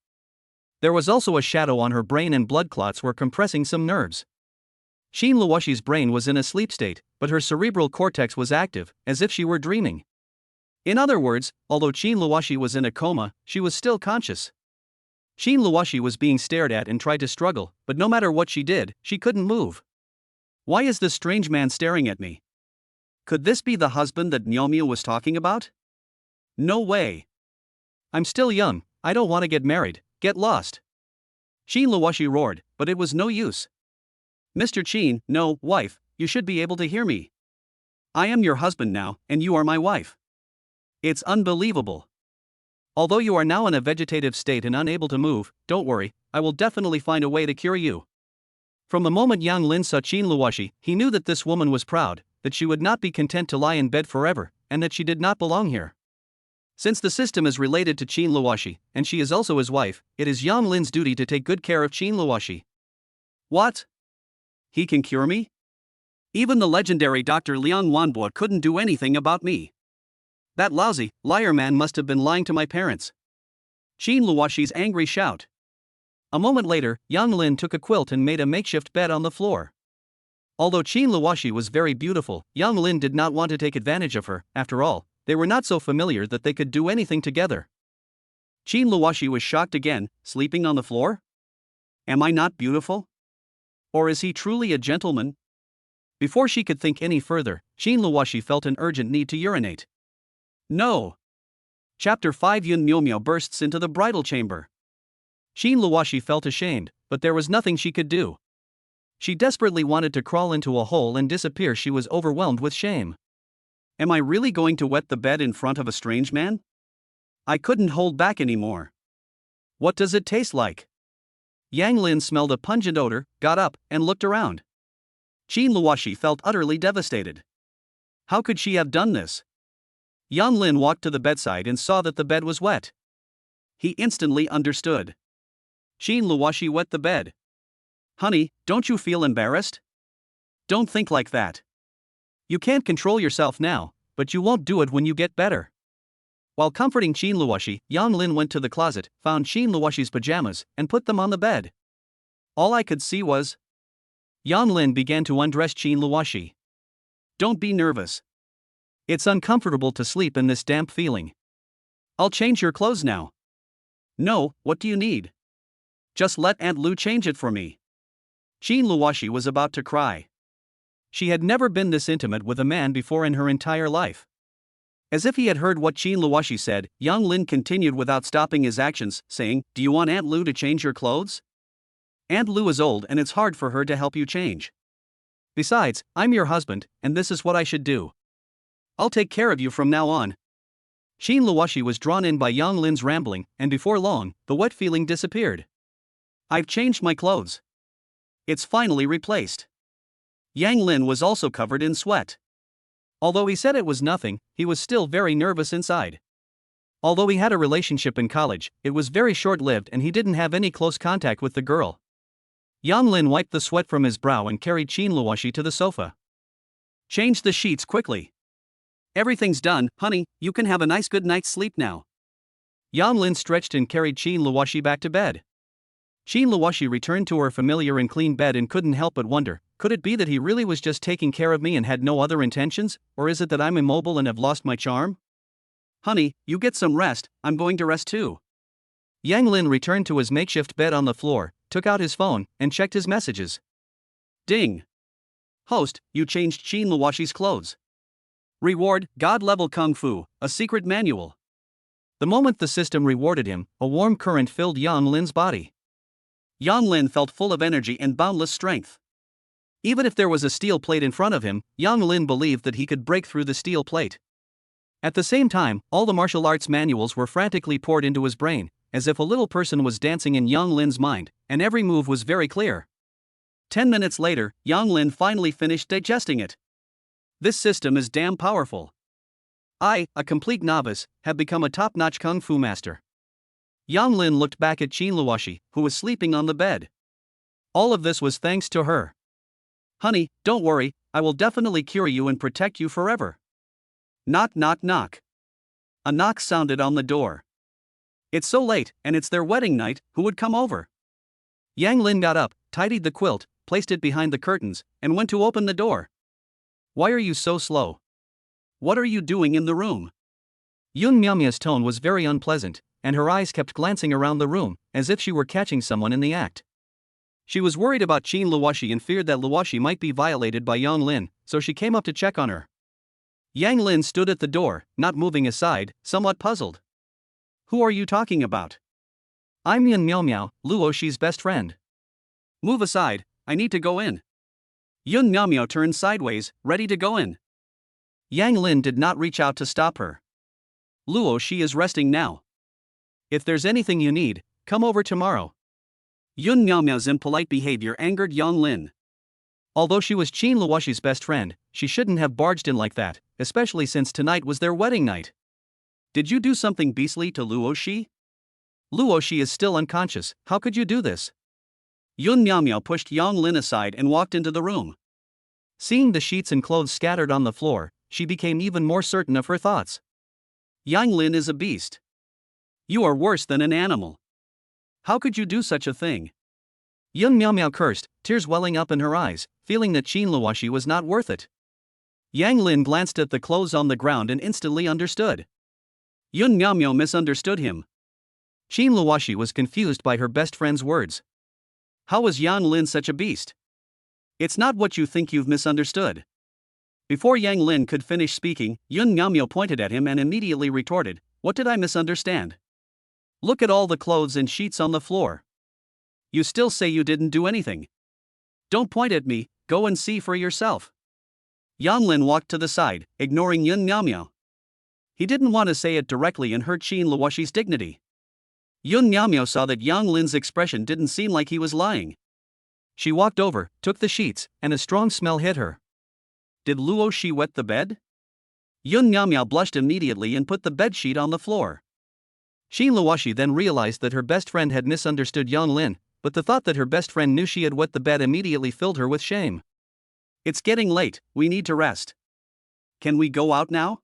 There was also a shadow on her brain and blood clots were compressing some nerves. Qin Luoxi's brain was in a sleep state, but her cerebral cortex was active, as if she were dreaming. In other words, although Qin Luoxi was in a coma, she was still conscious. Qin Luoshi was being stared at and tried to struggle, but no matter what she did, she couldn't move. Why is this strange man staring at me? Could this be the husband that Nyomyu was talking about? No way. I'm still young, I don't want to get married, get lost. Qin Luoshi roared, but it was no use. Mr. Qin, no, wife, you should be able to hear me. I am your husband now, and you are my wife. It's unbelievable. Although you are now in a vegetative state and unable to move, don't worry, I will definitely find a way to cure you. From the moment Yang Lin saw Qin Luoshi, he knew that this woman was proud, that she would not be content to lie in bed forever, and that she did not belong here. Since the system is related to Qin Luoshi, and she is also his wife, it is Yang Lin's duty to take good care of Qin Luoshi. What? He can cure me? Even the legendary Dr. Liang Wanbo couldn't do anything about me. That lousy, liar man must have been lying to my parents. Qin Luoshi's angry shout. A moment later, Yang Lin took a quilt and made a makeshift bed on the floor. Although Qin Luoshi was very beautiful, Yang Lin did not want to take advantage of her. After all, they were not so familiar that they could do anything together. Qin Luoshi was shocked again, sleeping on the floor? Am I not beautiful? Or is he truly a gentleman? Before she could think any further, Qin Luoshi felt an urgent need to urinate. No! Chapter 5 Yun Myomyo bursts into the bridal chamber. Qin Luoshi felt ashamed, but there was nothing she could do. She desperately wanted to crawl into a hole and disappear. She was overwhelmed with shame. Am I really going to wet the bed in front of a strange man? I couldn't hold back anymore. What does it taste like? Yang Lin smelled a pungent odor, got up, and looked around. Qin Luoshi felt utterly devastated. How could she have done this? Yang Lin walked to the bedside and saw that the bed was wet. He instantly understood. Qin Luoshi wet the bed. Honey, don't you feel embarrassed? Don't think like that. You can't control yourself now, but you won't do it when you get better. While comforting Qin Luoshi, Yang Lin went to the closet, found Qin Luoshi's pajamas, and put them on the bed. All I could see was... Yang Lin began to undress Qin Luoshi. Don't be nervous. It's uncomfortable to sleep in this damp feeling. I'll change your clothes now. No, what do you need? Just let Aunt Lu change it for me. Qin Luoshi was about to cry. She had never been this intimate with a man before in her entire life. As if he had heard what Qin Luoshi said, Yang Lin continued without stopping his actions, saying, Do you want Aunt Lu to change your clothes? Aunt Lu is old and it's hard for her to help you change. Besides, I'm your husband, and this is what I should do. I'll take care of you from now on. Qin Luoshi was drawn in by Yang Lin's rambling, and before long, the wet feeling disappeared. I've changed my clothes. It's finally replaced. Yang Lin was also covered in sweat. Although he said it was nothing, he was still very nervous inside. Although he had a relationship in college, it was very short-lived and he didn't have any close contact with the girl. Yang Lin wiped the sweat from his brow and carried Qin Luoshi to the sofa. Change the sheets quickly. Everything's done, honey, you can have a nice good night's sleep now. Yang Lin stretched and carried Qin Luoshi back to bed. Qin Luoshi returned to her familiar and clean bed and couldn't help but wonder, could it be that he really was just taking care of me and had no other intentions, or is it that I'm immobile and have lost my charm? Honey, you get some rest, I'm going to rest too. Yang Lin returned to his makeshift bed on the floor, took out his phone, and checked his messages. Ding! Host, you changed Qin Luoshi's clothes. Reward, God-level Kung Fu, a secret manual. The moment the system rewarded him, a warm current filled Yang Lin's body. Yang Lin felt full of energy and boundless strength. Even if there was a steel plate in front of him, Yang Lin believed that he could break through the steel plate. At the same time, all the martial arts manuals were frantically poured into his brain, as if a little person was dancing in Yang Lin's mind, and every move was very clear. 10 minutes later, Yang Lin finally finished digesting it. This system is damn powerful. I, a complete novice, have become a top-notch kung fu master. Yang Lin looked back at Qin Luoshi, who was sleeping on the bed. All of this was thanks to her. Honey, don't worry, I will definitely cure you and protect you forever. Knock knock knock. A knock sounded on the door. It's so late, and it's their wedding night, who would come over? Yang Lin got up, tidied the quilt, placed it behind the curtains, and went to open the door. Why are you so slow? What are you doing in the room? Yun Myamya's tone was very unpleasant, and her eyes kept glancing around the room, as if she were catching someone in the act. She was worried about Qin Luoxi and feared that Luoxi might be violated by Yang Lin, so she came up to check on her. Yang Lin stood at the door, not moving aside, somewhat puzzled. "Who are you talking about?" "I'm Yun Miao Miao, Luoxi's best friend." "Move aside, I need to go in." Yun Miao Miao turned sideways, ready to go in. Yang Lin did not reach out to stop her. "Luoxi is resting now. If there's anything you need, come over tomorrow." Yun Miao Miao's impolite behavior angered Yang Lin. Although she was Qin Luoxi's best friend, she shouldn't have barged in like that, especially since tonight was their wedding night. "Did you do something beastly to Luoxi? Luoxi is still unconscious, how could you do this?" Yun Miao Miao pushed Yang Lin aside and walked into the room. Seeing the sheets and clothes scattered on the floor, she became even more certain of her thoughts. Yang Lin is a beast. You are worse than an animal. How could you do such a thing? Yun Miao Miao cursed, tears welling up in her eyes, feeling that Qin Luoxi was not worth it. Yang Lin glanced at the clothes on the ground and instantly understood. Yun Miao Miao misunderstood him. Qin Luoxi was confused by her best friend's words. How was Yang Lin such a beast? It's not what you think, you've misunderstood. Before Yang Lin could finish speaking, Yun Miao Miao pointed at him and immediately retorted, "What did I misunderstand? Look at all the clothes and sheets on the floor. You still say you didn't do anything. Don't point at me, go and see for yourself." Yang Lin walked to the side, ignoring Yun Miao Miao. He didn't want to say it directly and hurt Qin Luoxi's dignity. Yun Miao Miao saw that Yang Lin's expression didn't seem like he was lying. She walked over, took the sheets, and a strong smell hit her. Did Luoxi wet the bed? Yun Miao Miao blushed immediately and put the bedsheet on the floor. Qin Luoxi then realized that her best friend had misunderstood Yang Lin, but the thought that her best friend knew she had wet the bed immediately filled her with shame. "It's getting late, we need to rest. Can we go out now?"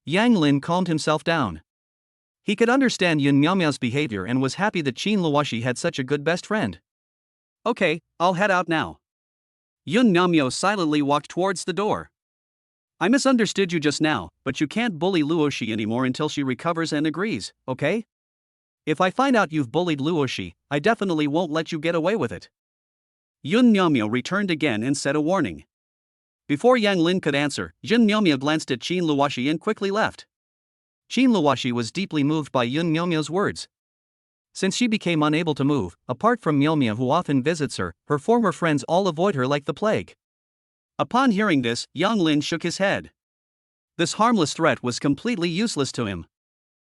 Yang Lin calmed himself down. He could understand Yun Miao Miao's behavior and was happy that Qin Luoxi had such a good best friend. "Okay, I'll head out now." Yun Miao Miao silently walked towards the door. "I misunderstood you just now, but you can't bully Luoxi anymore until she recovers and agrees, okay? If I find out you've bullied Luoxi, I definitely won't let you get away with it." Yun Miao Miao returned again and said a warning. Before Yang Lin could answer, Yun Miao Miao glanced at Qin Luoxi and quickly left. Qin Luoxi was deeply moved by Yun Miao Miao's words. Since she became unable to move, apart from Miao Miao who often visits her, her former friends all avoid her like the plague. Upon hearing this, Yang Lin shook his head. This harmless threat was completely useless to him.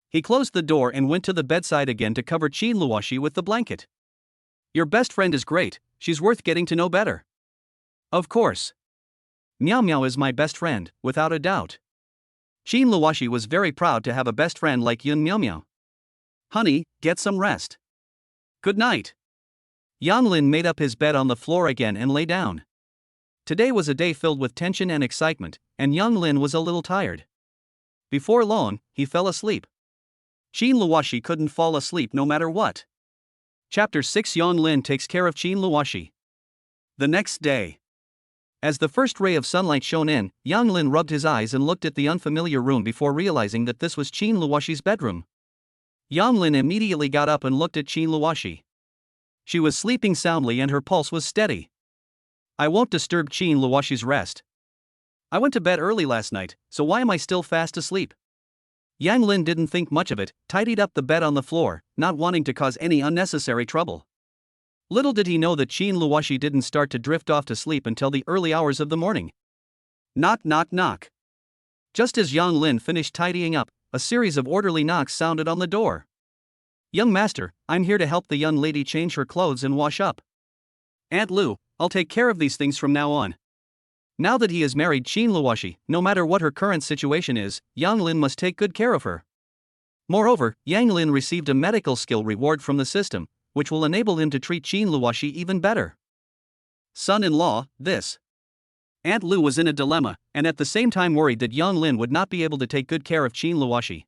He closed the door and went to the bedside again to cover Qin Luoxi with the blanket. "Your best friend is great, she's worth getting to know better." "Of course. Miao Miao is my best friend, without a doubt." Qin Luoxi was very proud to have a best friend like Yun Miao Miao. "Honey, get some rest. Good night." Yang Lin made up his bed on the floor again and lay down. Today was a day filled with tension and excitement, and Yang Lin was a little tired. Before long, he fell asleep. Qin Luoxi couldn't fall asleep no matter what. Chapter 6: Yang Lin takes care of Qin Luoxi. The next day. As the first ray of sunlight shone in, Yang Lin rubbed his eyes and looked at the unfamiliar room before realizing that this was Qin Luoxi's bedroom. Yang Lin immediately got up and looked at Qin Luoxi. She was sleeping soundly and her pulse was steady. "I won't disturb Qin Luoxi's rest. I went to bed early last night, so why am I still fast asleep?" Yang Lin didn't think much of it, tidied up the bed on the floor, not wanting to cause any unnecessary trouble. Little did he know that Qin Luoxi didn't start to drift off to sleep until the early hours of the morning. Knock, knock, knock. Just as Yang Lin finished tidying up, a series of orderly knocks sounded on the door. "Young master, I'm here to help the young lady change her clothes and wash up." "Aunt Lu, I'll take care of these things from now on." Now that he has married Qin Luoxi, no matter what her current situation is, Yang Lin must take good care of her. Moreover, Yang Lin received a medical skill reward from the system, which will enable him to treat Qin Luoxi even better. Son-in-law, this. Aunt Lu was in a dilemma, and at the same time worried that Yang Lin would not be able to take good care of Qin Luoxi.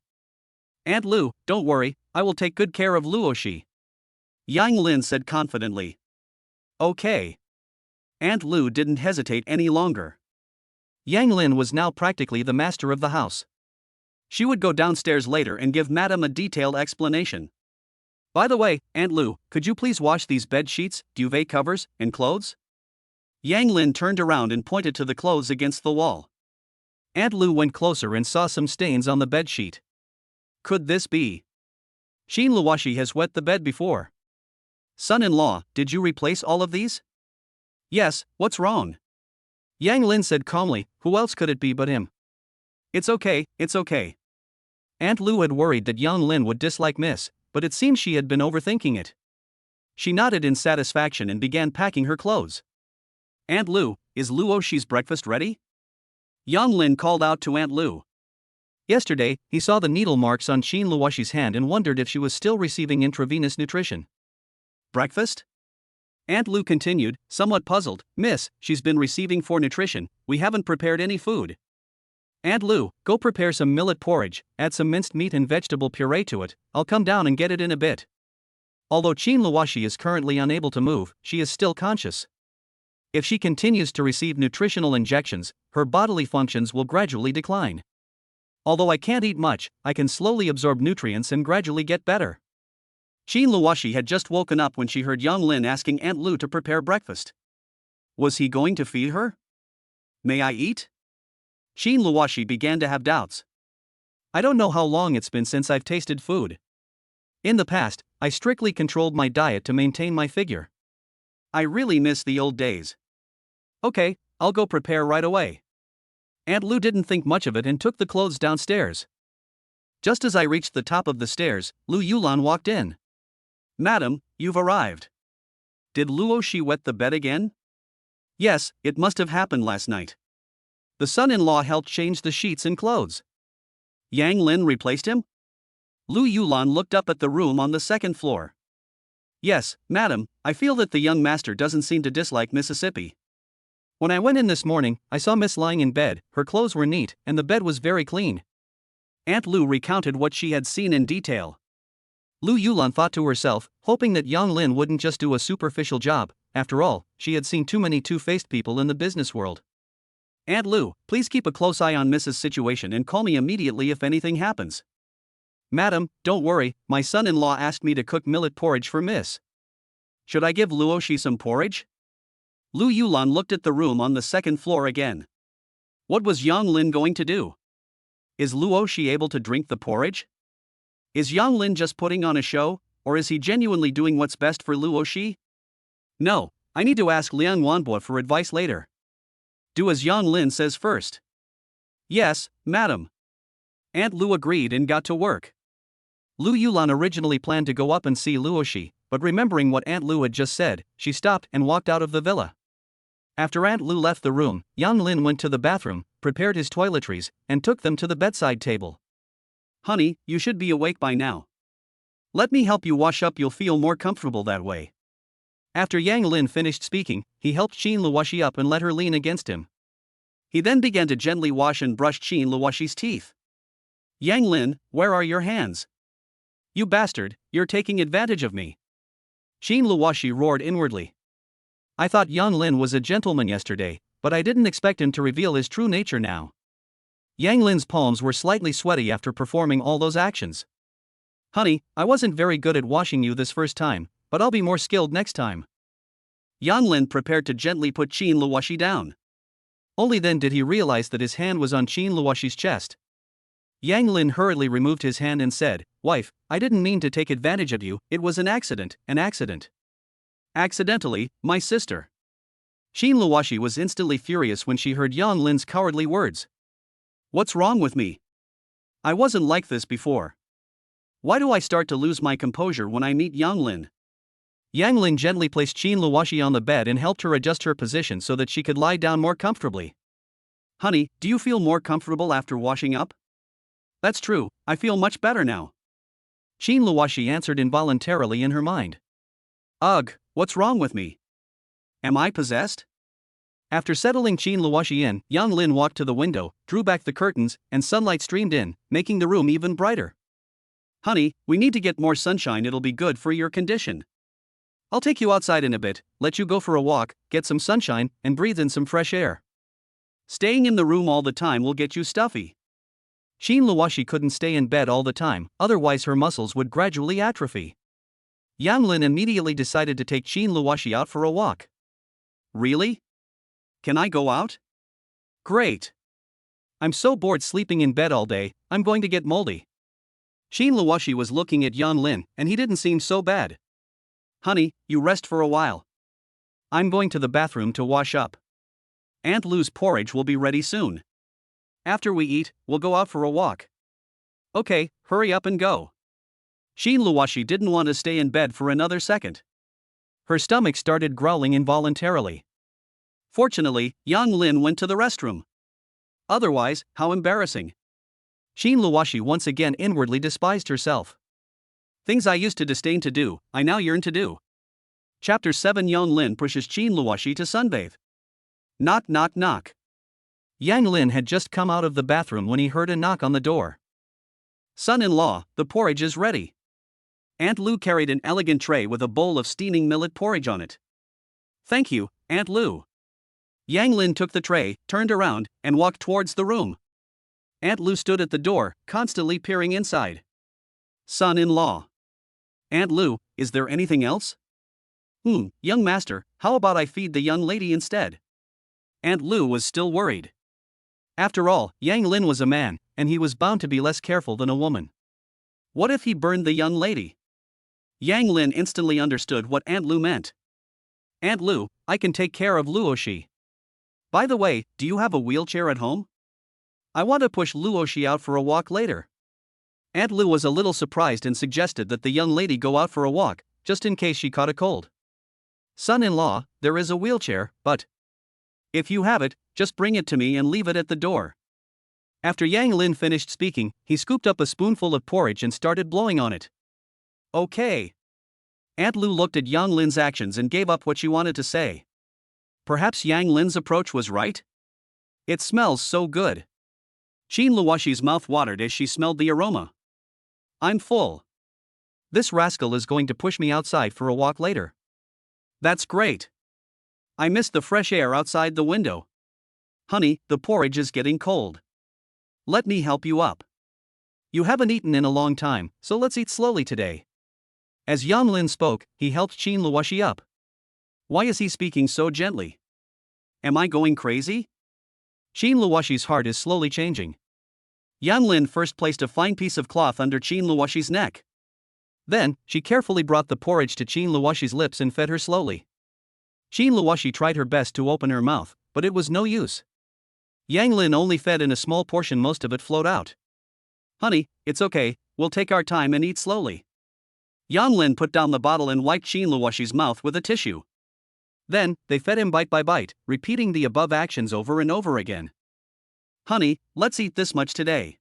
"Aunt Lu, don't worry, I will take good care of Luoxi," Yang Lin said confidently. "Okay." Aunt Lu didn't hesitate any longer. Yang Lin was now practically the master of the house. She would go downstairs later and give Madam a detailed explanation. By the way, Aunt Lu, could you please wash these bed sheets, duvet covers, and clothes? Yang Lin turned around and pointed to the clothes against the wall. Aunt Lu went closer and saw some stains on the bed sheet. Could this be? Xin Luoshi has wet the bed before. Son-in-law, did you replace all of these? Yes, what's wrong? Yang Lin said calmly, who else could it be but him? It's okay, it's okay. Aunt Lu had worried that Yang Lin would dislike Miss, but it seemed she had been overthinking it. She nodded in satisfaction and began packing her clothes. Aunt Lu, is Luoshi's breakfast ready? Yang Lin called out to Aunt Lu. Yesterday, he saw the needle marks on Xin Luoshi's hand and wondered if she was still receiving intravenous nutrition. Breakfast? Aunt Lu continued, somewhat puzzled, Miss, she's been receiving for nutrition, we haven't prepared any food. Aunt Lu, go prepare some millet porridge, add some minced meat and vegetable puree to it, I'll come down and get it in a bit. Although Xin Luoshi is currently unable to move, she is still conscious. If she continues to receive nutritional injections, her bodily functions will gradually decline. Although I can't eat much, I can slowly absorb nutrients and gradually get better. Xin Luoshi had just woken up when she heard Yang Lin asking Aunt Lu to prepare breakfast. Was he going to feed her? May I eat? Xin Luoshi began to have doubts. I don't know how long it's been since I've tasted food. In the past, I strictly controlled my diet to maintain my figure. I really miss the old days. Okay, I'll go prepare right away. Aunt Lu didn't think much of it and took the clothes downstairs. Just as I reached the top of the stairs, Lu Yulan walked in. Madam, you've arrived. Did Luoshi wet the bed again? Yes, it must have happened last night. The son-in-law helped change the sheets and clothes. Yang Lin replaced him? Lu Yulan looked up at the room on the second floor. Yes, madam, I feel that the young master doesn't seem to dislike Mississippi. When I went in this morning, I saw Miss lying in bed, her clothes were neat, and the bed was very clean. Aunt Lu recounted what she had seen in detail. Lu Yulan thought to herself, hoping that Yang Lin wouldn't just do a superficial job. After all, she had seen too many two-faced people in the business world. Aunt Lu, please keep a close eye on Mrs.'s situation and call me immediately if anything happens. Madam, don't worry, my son-in-law asked me to cook millet porridge for Miss. Should I give Luoshi some porridge? Lu Yulan looked at the room on the second floor again. What was Yang Lin going to do? Is Luoshi able to drink the porridge? Is Yang Lin just putting on a show, or is he genuinely doing what's best for Luoshi? No, I need to ask Liang Wanbo for advice later. Do as Yang Lin says first. Yes, madam. Aunt Lu agreed and got to work. Lu Yulan originally planned to go up and see Luoshi, but remembering what Aunt Lu had just said, she stopped and walked out of the villa. After Aunt Lu left the room, Yang Lin went to the bathroom, prepared his toiletries, and took them to the bedside table. Honey, you should be awake by now. Let me help you wash up, you'll feel more comfortable that way. After Yang Lin finished speaking, he helped Xin Luoshi up and let her lean against him. He then began to gently wash and brush Xin Luoshi's teeth. Yang Lin, where are your hands? You bastard, you're taking advantage of me. Xin Luoshi roared inwardly. I thought Yang Lin was a gentleman yesterday, but I didn't expect him to reveal his true nature now. Yang Lin's palms were slightly sweaty after performing all those actions. Honey, I wasn't very good at washing you this first time, but I'll be more skilled next time. Yang Lin prepared to gently put Xin Luoshi down. Only then did he realize that his hand was on Xin Luoshi's chest. Yang Lin hurriedly removed his hand and said, Wife, I didn't mean to take advantage of you, it was an accident, an accident. Accidentally, my sister. Xin Luoshi was instantly furious when she heard Yang Lin's cowardly words. What's wrong with me? I wasn't like this before. Why do I start to lose my composure when I meet Yang Lin? Yang Lin gently placed Xin Luoshi on the bed and helped her adjust her position so that she could lie down more comfortably. Honey, do you feel more comfortable after washing up? That's true, I feel much better now. Xin Luoshi answered involuntarily in her mind. Ugh, what's wrong with me? Am I possessed? After settling Xin Luoshi in, Yang Lin walked to the window, drew back the curtains, and sunlight streamed in, making the room even brighter. Honey, we need to get more sunshine, it'll be good for your condition. I'll take you outside in a bit, let you go for a walk, get some sunshine, and breathe in some fresh air. Staying in the room all the time will get you stuffy. Xin Luoshi couldn't stay in bed all the time, otherwise her muscles would gradually atrophy. Yang Lin immediately decided to take Xin Luoshi out for a walk. Really? Can I go out? Great. I'm so bored sleeping in bed all day, I'm going to get moldy. Xin Luoshi was looking at Yang Lin, and he didn't seem so bad. Honey, you rest for a while. I'm going to the bathroom to wash up. Aunt Lu's porridge will be ready soon. After we eat, we'll go out for a walk. Okay, hurry up and go. Xin Luoshi didn't want to stay in bed for another second. Her stomach started growling involuntarily. Fortunately, Yang Lin went to the restroom. Otherwise, how embarrassing. Xin Luoshi once again inwardly despised herself. Things I used to disdain to do, I now yearn to do. Chapter 7. Yang Lin pushes Xin Luoshi to sunbathe. Knock knock knock. Yang Lin had just come out of the bathroom when he heard a knock on the door. Son-in-law, the porridge is ready. Aunt Lu carried an elegant tray with a bowl of steaming millet porridge on it. Thank you, Aunt Lu. Yang Lin took the tray, turned around, and walked towards the room. Aunt Lu stood at the door, constantly peering inside. Son-in-law. Aunt Lu, is there anything else? Young master, how about I feed the young lady instead? Aunt Lu was still worried. After all, Yang Lin was a man, and he was bound to be less careful than a woman. What if he burned the young lady? Yang Lin instantly understood what Aunt Lu meant. Aunt Lu, I can take care of Luoshi. By the way, do you have a wheelchair at home? I want to push Luoshi out for a walk later. Aunt Lu was a little surprised and suggested that the young lady go out for a walk, just in case she caught a cold. Son-in-law, there is a wheelchair, but if you have it, just bring it to me and leave it at the door. After Yang Lin finished speaking, he scooped up a spoonful of porridge and started blowing on it. Okay. Aunt Lu looked at Yang Lin's actions and gave up what she wanted to say. Perhaps Yang Lin's approach was right? It smells so good. Xin Luoshi's mouth watered as she smelled the aroma. I'm full. This rascal is going to push me outside for a walk later. That's great. I missed the fresh air outside the window. Honey, the porridge is getting cold. Let me help you up. You haven't eaten in a long time, so let's eat slowly today. As Yang Lin spoke, he helped Xin Luoshi up. Why is he speaking so gently? Am I going crazy? Xin Luoshi's heart is slowly changing. Yang Lin first placed a fine piece of cloth under Xin Luoshi's neck. Then, she carefully brought the porridge to Xin Luoshi's lips and fed her slowly. Xin Luoshi tried her best to open her mouth, but it was no use. Yang Lin only fed in a small portion, most of it flowed out. Honey, it's okay, we'll take our time and eat slowly. Yang Lin put down the bottle and wiped Xin Luoshi's mouth with a tissue. Then, they fed him bite by bite, repeating the above actions over and over again. Honey, let's eat this much today.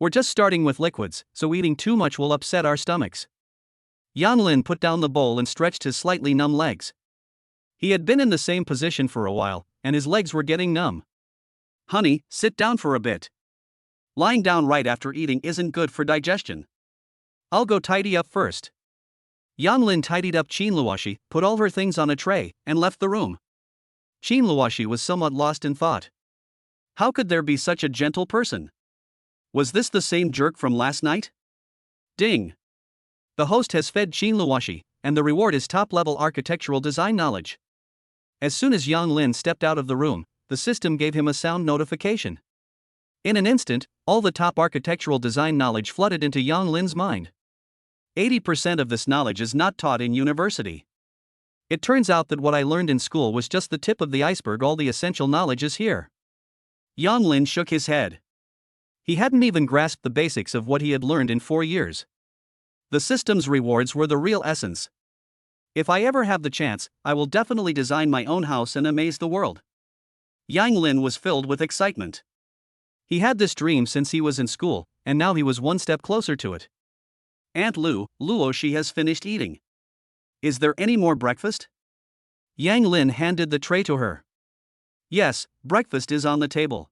We're just starting with liquids, so eating too much will upset our stomachs. Yang Lin put down the bowl and stretched his slightly numb legs. He had been in the same position for a while, and his legs were getting numb. Honey, sit down for a bit. Lying down right after eating isn't good for digestion. I'll go tidy up first. Yang Lin tidied up Xin Luoshi, put all her things on a tray, and left the room. Xin Luoshi was somewhat lost in thought. How could there be such a gentle person? Was this the same jerk from last night? Ding! The host has fed Xin Luoshi, and the reward is top-level architectural design knowledge. As soon as Yang Lin stepped out of the room, the system gave him a sound notification. In an instant, all the top architectural design knowledge flooded into Yang Lin's mind. 80% of this knowledge is not taught in university. It turns out that what I learned in school was just the tip of the iceberg. All the essential knowledge is here. Yang Lin shook his head. He hadn't even grasped the basics of what he had learned in 4 years. The system's rewards were the real essence. If I ever have the chance, I will definitely design my own house and amaze the world. Yang Lin was filled with excitement. He had this dream since he was in school, and now he was one step closer to it. Aunt Lu, Luoshi has finished eating. Is there any more breakfast? Yang Lin handed the tray to her. Yes, breakfast is on the table.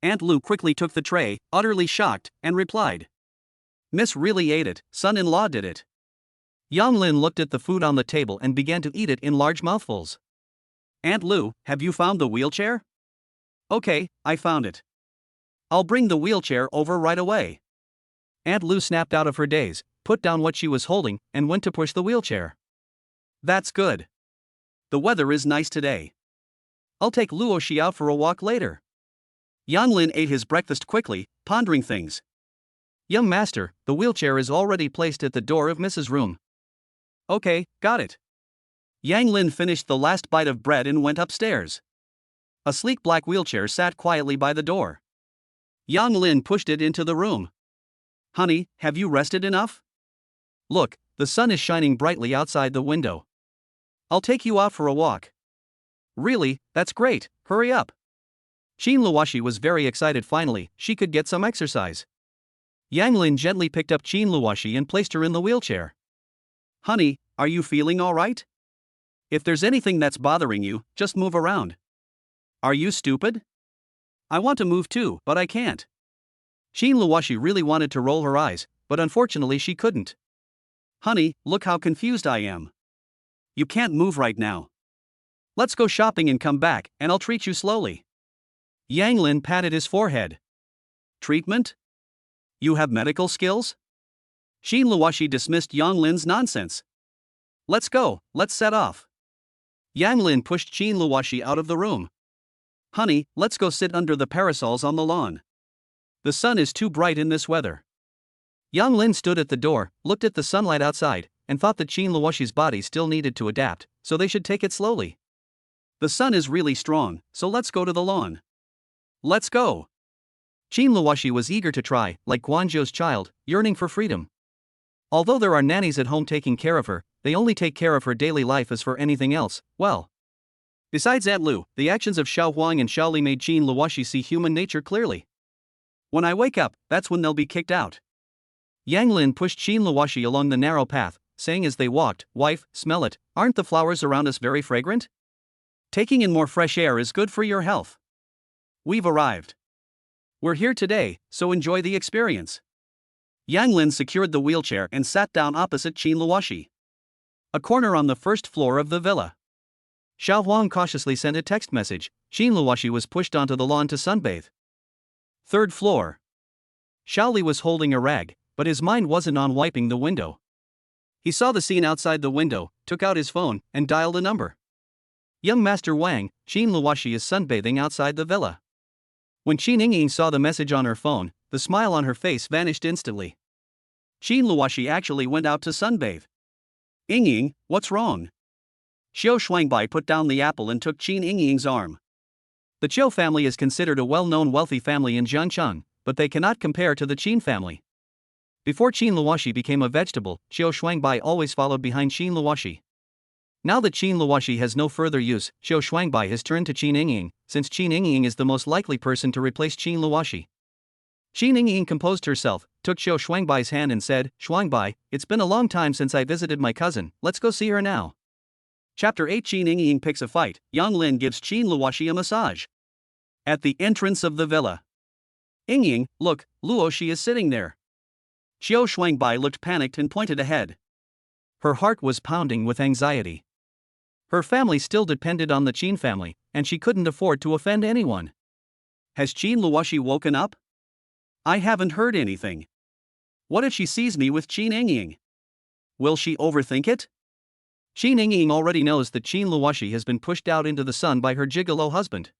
Aunt Lu quickly took the tray, utterly shocked, and replied. Miss really ate it, son-in-law did it. Yang Lin looked at the food on the table and began to eat it in large mouthfuls. Aunt Lu, have you found the wheelchair? Okay, I found it. I'll bring the wheelchair over right away. Aunt Lou snapped out of her daze, put down what she was holding, and went to push the wheelchair. That's good. The weather is nice today. I'll take Luoshi out for a walk later. Yang Lin ate his breakfast quickly, pondering things. Young master, the wheelchair is already placed at the door of Mrs. Room. Okay, got it. Yang Lin finished the last bite of bread and went upstairs. A sleek black wheelchair sat quietly by the door. Yang Lin pushed it into the room. Honey, have you rested enough? Look, the sun is shining brightly outside the window. I'll take you out for a walk. Really, that's great, hurry up. Qin Luoshi was very excited finally, she could get some exercise. Yang Lin gently picked up Qin Luoshi and placed her in the wheelchair. Honey, are you feeling alright? If there's anything that's bothering you, just move around. Are you stupid? I want to move too, but I can't. Qin Luoshi really wanted to roll her eyes, but unfortunately she couldn't. Honey, look how confused I am. You can't move right now. Let's go shopping and come back, and I'll treat you slowly. Yang Lin patted his forehead. Treatment? You have medical skills? Qin Luoshi dismissed Yang Lin's nonsense. Let's go, let's set off. Yang Lin pushed Qin Luoshi out of the room. Honey, let's go sit under the parasols on the lawn. The sun is too bright in this weather. Yang Lin stood at the door, looked at the sunlight outside, and thought that Qin Luoshi's body still needed to adapt, so they should take it slowly. The sun is really strong, so let's go to the lawn. Let's go. Qin Luoshi was eager to try, like Guanzhou's child, yearning for freedom. Although there are nannies at home taking care of her, they only take care of her daily life as for anything else, well. Besides Aunt Lu, the actions of Xiao Huang and Xiao Li made Qin Luoshi see human nature clearly. When I wake up, that's when they'll be kicked out. Yang Lin pushed Qin Luoshi along the narrow path, saying as they walked, Wife, smell it, aren't the flowers around us very fragrant? Taking in more fresh air is good for your health. We've arrived. We're here today, so enjoy the experience. Yang Lin secured the wheelchair and sat down opposite Qin Luoshi. A corner on the first floor of the villa. Xiao Huang cautiously sent a text message. Qin Luoshi was pushed onto the lawn to sunbathe. Third floor. Xiao Li was holding a rag, but his mind wasn't on wiping the window. He saw the scene outside the window, took out his phone, and dialed a number. Young Master Wang, Qin Luoshi is sunbathing outside the villa. When Qin Yingying saw the message on her phone, the smile on her face vanished instantly. Qin Luoshi actually went out to sunbathe. Yingying, what's wrong? Xiao Shuangbai put down the apple and took Qin Yingying's arm. The Qiu family is considered a well-known wealthy family in Jiangcheng, but they cannot compare to the Qin family. Before Qin Luoshi became a vegetable, Xiao Shuangbai always followed behind Qin Luoshi. Now that Qin Luoshi has no further use, Xiao Shuangbai has turned to Qin Yingying, since Qin Yingying is the most likely person to replace Qin Luoshi. Qin Yingying composed herself, took Xiao Shuangbai's hand and said, Shuangbai, it's been a long time since I visited my cousin, let's go see her now. Chapter 8 Qin Yingying picks a fight, Yang Lin gives Qin Luoshi a massage. At the entrance of the villa. Yingying, look, Luoshi is sitting there. Xiao Shuangbai looked panicked and pointed ahead. Her heart was pounding with anxiety. Her family still depended on the Qin family, and she couldn't afford to offend anyone. Has Qin Luoshi woken up? I haven't heard anything. What if she sees me with Qin Yingying? Will she overthink it? Qin Yingying already knows that Qin Luoshi has been pushed out into the sun by her gigolo husband.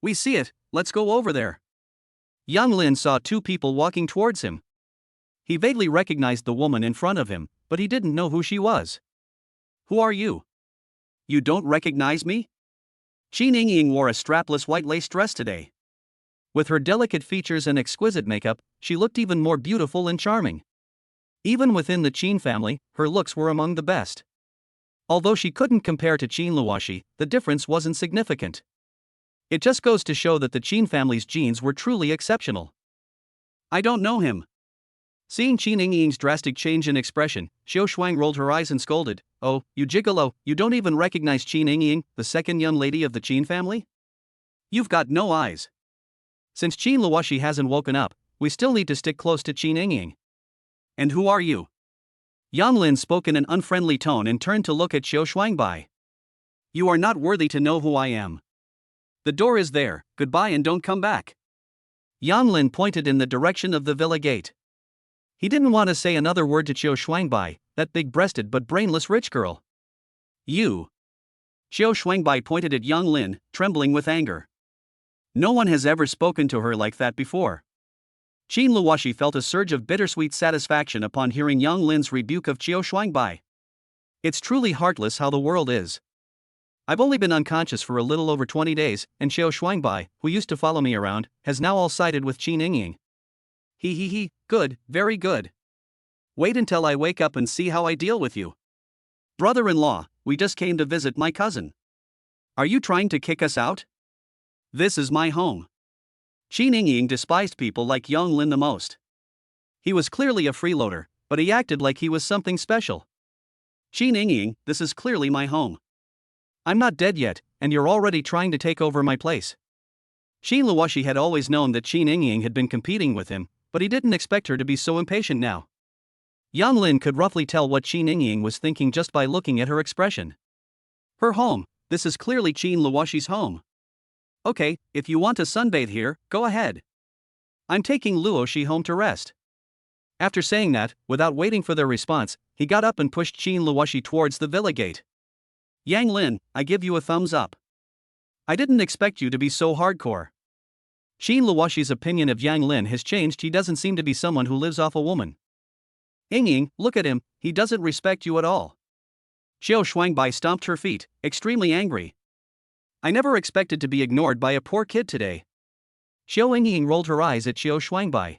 We see it, let's go over there. Yang Lin saw two people walking towards him. He vaguely recognized the woman in front of him, but he didn't know who she was. Who are you? You don't recognize me? Qin Yingying wore a strapless white lace dress today. With her delicate features and exquisite makeup, she looked even more beautiful and charming. Even within the Qin family, her looks were among the best. Although she couldn't compare to Qin Luoshi, the difference wasn't significant. It just goes to show that the Qin family's genes were truly exceptional. I don't know him. Seeing Qin Yingying's drastic change in expression, Xiao Shuang rolled her eyes and scolded, Oh, you gigolo, you don't even recognize Qin Yingying, the second young lady of the Qin family? You've got no eyes. Since Qin Luoshi hasn't woken up, we still need to stick close to Qin Yingying. And who are you? Yang Lin spoke in an unfriendly tone and turned to look at Xiao Shuangbai. You are not worthy to know who I am. The door is there, goodbye and don't come back. Yang Lin pointed in the direction of the villa gate. He didn't want to say another word to Qiu Shuangbai, that big-breasted but brainless rich girl. You. Qiu Shuangbai pointed at Yang Lin, trembling with anger. No one has ever spoken to her like that before. Qin Luoshi felt a surge of bittersweet satisfaction upon hearing Yang Lin's rebuke of Qiu Shuangbai. It's truly heartless how the world is. I've only been unconscious for a little over 20 days, and Qiu Shuangbai, who used to follow me around, has now all sided with Qin Yingying. He, good, very good. Wait until I wake up and see how I deal with you. Brother-in-law, we just came to visit my cousin. Are you trying to kick us out? This is my home. Qin Yingying despised people like Yang Lin the most. He was clearly a freeloader, but he acted like he was something special. Qin Yingying, this is clearly my home. I'm not dead yet, and you're already trying to take over my place. Qin Luoshi had always known that Qin Yingying had been competing with him, but he didn't expect her to be so impatient now. Yang Lin could roughly tell what Qin Yingying was thinking just by looking at her expression. Her home, this is clearly Qin Luoshi's home. Okay, if you want to sunbathe here, go ahead. I'm taking Luoshi home to rest. After saying that, without waiting for their response, he got up and pushed Qin Luoshi towards the villa gate. Yang Lin, I give you a thumbs up. I didn't expect you to be so hardcore. Qin Luoshi's opinion of Yang Lin has changed. He doesn't seem to be someone who lives off a woman. Yingying, look at him, he doesn't respect you at all. Qiu Shuangbai stomped her feet, extremely angry. I never expected to be ignored by a poor kid today. Qiu Yingying rolled her eyes at Qiu Shuangbai.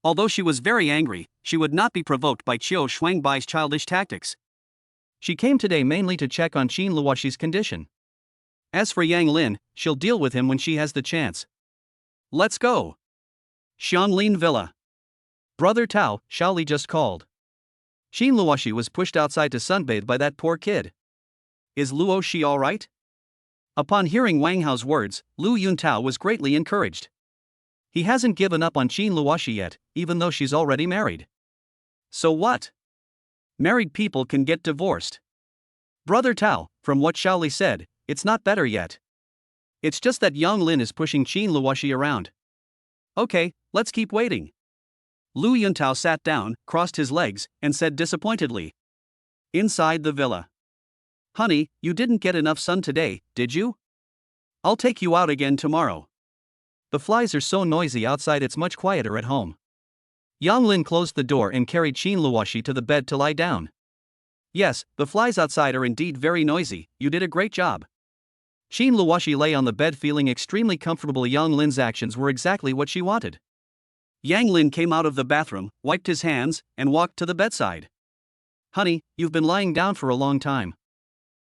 Although she was very angry, she would not be provoked by Qiu Shuangbai's childish tactics. She came today mainly to check on Qin Luoshi's condition. As for Yang Lin, she'll deal with him when she has the chance. Let's go. Xianglin Villa. Brother Tao, Shaoli just called. Qin Luoshi was pushed outside to sunbathe by that poor kid. Is Luoshi alright? Upon hearing Wang Hao's words, Lu Yuntao was greatly encouraged. He hasn't given up on Qin Luoshi yet, even though she's already married. So what? Married people can get divorced. Brother Tao, from what Shaoli said, it's not better yet. It's just that Yang Lin is pushing Qin Luoshi around. Okay, let's keep waiting. Lu Yuntao sat down, crossed his legs, and said disappointedly. Inside the villa. Honey, you didn't get enough sun today, did you? I'll take you out again tomorrow. The flies are so noisy outside, it's much quieter at home. Yang Lin closed the door and carried Qin Luoshi to the bed to lie down. Yes, the flies outside are indeed very noisy, you did a great job. Qin Luoshi lay on the bed feeling extremely comfortable. Yang Lin's actions were exactly what she wanted. Yang Lin came out of the bathroom, wiped his hands, and walked to the bedside. Honey, you've been lying down for a long time.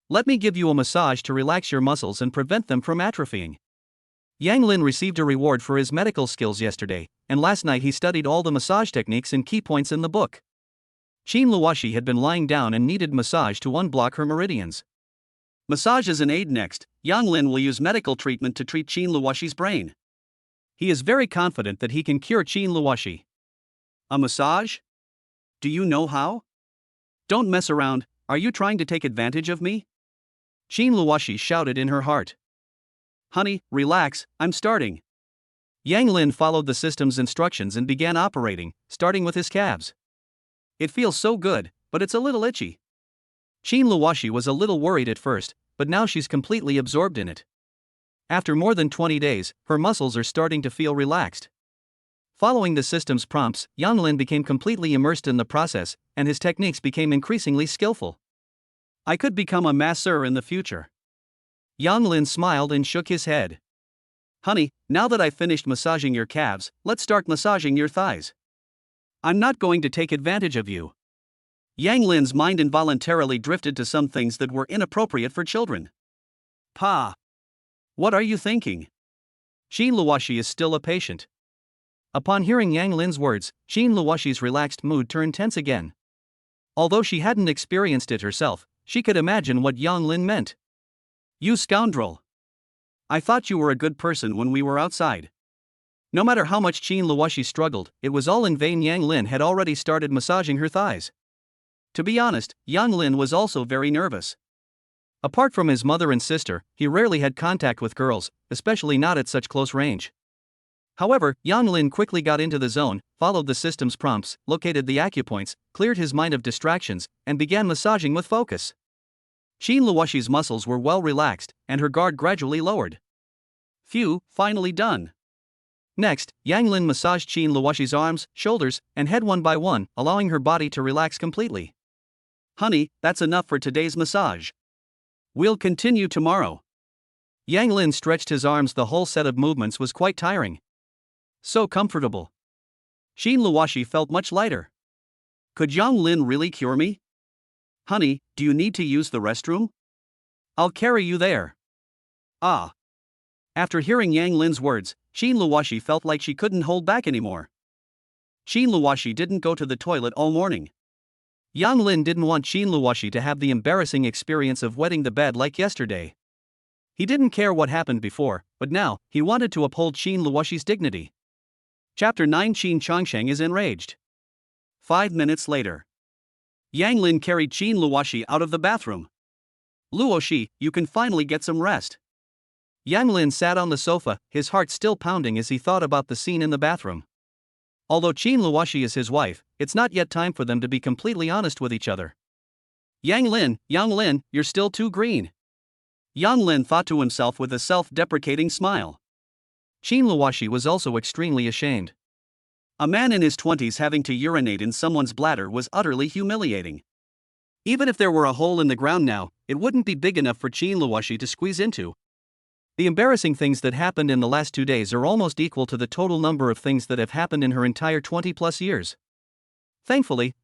Let me give you a massage to relax your muscles and prevent them from atrophying. Yang Lin received a reward for his medical skills yesterday, and last night he studied all the massage techniques and key points in the book. Qin Luoshi had been lying down and needed massage to unblock her meridians. Massage is an aid. Next, Yang Lin will use medical treatment to treat Qin Luoshi's brain. He is very confident that he can cure Qin Luoshi. A massage? Do you know how? Don't mess around, are you trying to take advantage of me? Qin Luoshi shouted in her heart. Honey, relax, I'm starting. Yang Lin followed the system's instructions and began operating, starting with his calves. It feels so good, but it's a little itchy. Qin Luoshi was a little worried at first, but now she's completely absorbed in it. After more than 20 days, her muscles are starting to feel relaxed. Following the system's prompts, Yang Lin became completely immersed in the process, and his techniques became increasingly skillful. I could become a masseur in the future. Yang Lin smiled and shook his head. Honey, now that I've finished massaging your calves, let's start massaging your thighs. I'm not going to take advantage of you. Yang Lin's mind involuntarily drifted to some things that were inappropriate for children. Pa! What are you thinking? Qin Luoshi is still a patient. Upon hearing Yang Lin's words, Qin Luoshi's relaxed mood turned tense again. Although she hadn't experienced it herself, she could imagine what Yang Lin meant. You scoundrel! I thought you were a good person when we were outside. No matter how much Qin Luoshi struggled, it was all in vain. Yang Lin had already started massaging her thighs. To be honest, Yang Lin was also very nervous. Apart from his mother and sister, he rarely had contact with girls, especially not at such close range. However, Yang Lin quickly got into the zone, followed the system's prompts, located the acupoints, cleared his mind of distractions, and began massaging with focus. Qin Luoshi's muscles were well relaxed, and her guard gradually lowered. Phew, finally done. Next, Yang Lin massaged Qin Luoshi's arms, shoulders, and head one by one, allowing her body to relax completely. Honey, that's enough for today's massage. We'll continue tomorrow. Yang Lin stretched his arms. The whole set of movements was quite tiring. So comfortable. Qin Luoshi felt much lighter. Could Yang Lin really cure me? Honey, do you need to use the restroom? I'll carry you there. Ah. After hearing Yang Lin's words, Qin Luoshi felt like she couldn't hold back anymore. Qin Luoshi didn't go to the toilet all morning. Yang Lin didn't want Qin Luoshi to have the embarrassing experience of wetting the bed like yesterday. He didn't care what happened before, but now, he wanted to uphold Qin Luoshi's dignity. Chapter 9. Qin Changsheng is enraged. 5 minutes later. Yang Lin carried Qin Luoshi out of the bathroom. Luoshi, you can finally get some rest. Yang Lin sat on the sofa, his heart still pounding as he thought about the scene in the bathroom. Although Qin Luoshi is his wife, it's not yet time for them to be completely honest with each other. Yang Lin, you're still too green. Yang Lin thought to himself with a self-deprecating smile. Qin Luoshi was also extremely ashamed. A man in his 20s having to urinate in someone's bladder was utterly humiliating. Even if there were a hole in the ground now, it wouldn't be big enough for Qin Luoshi to squeeze into. The embarrassing things that happened in the last 2 days are almost equal to the total number of things that have happened in her entire 20+ years. Thankfully,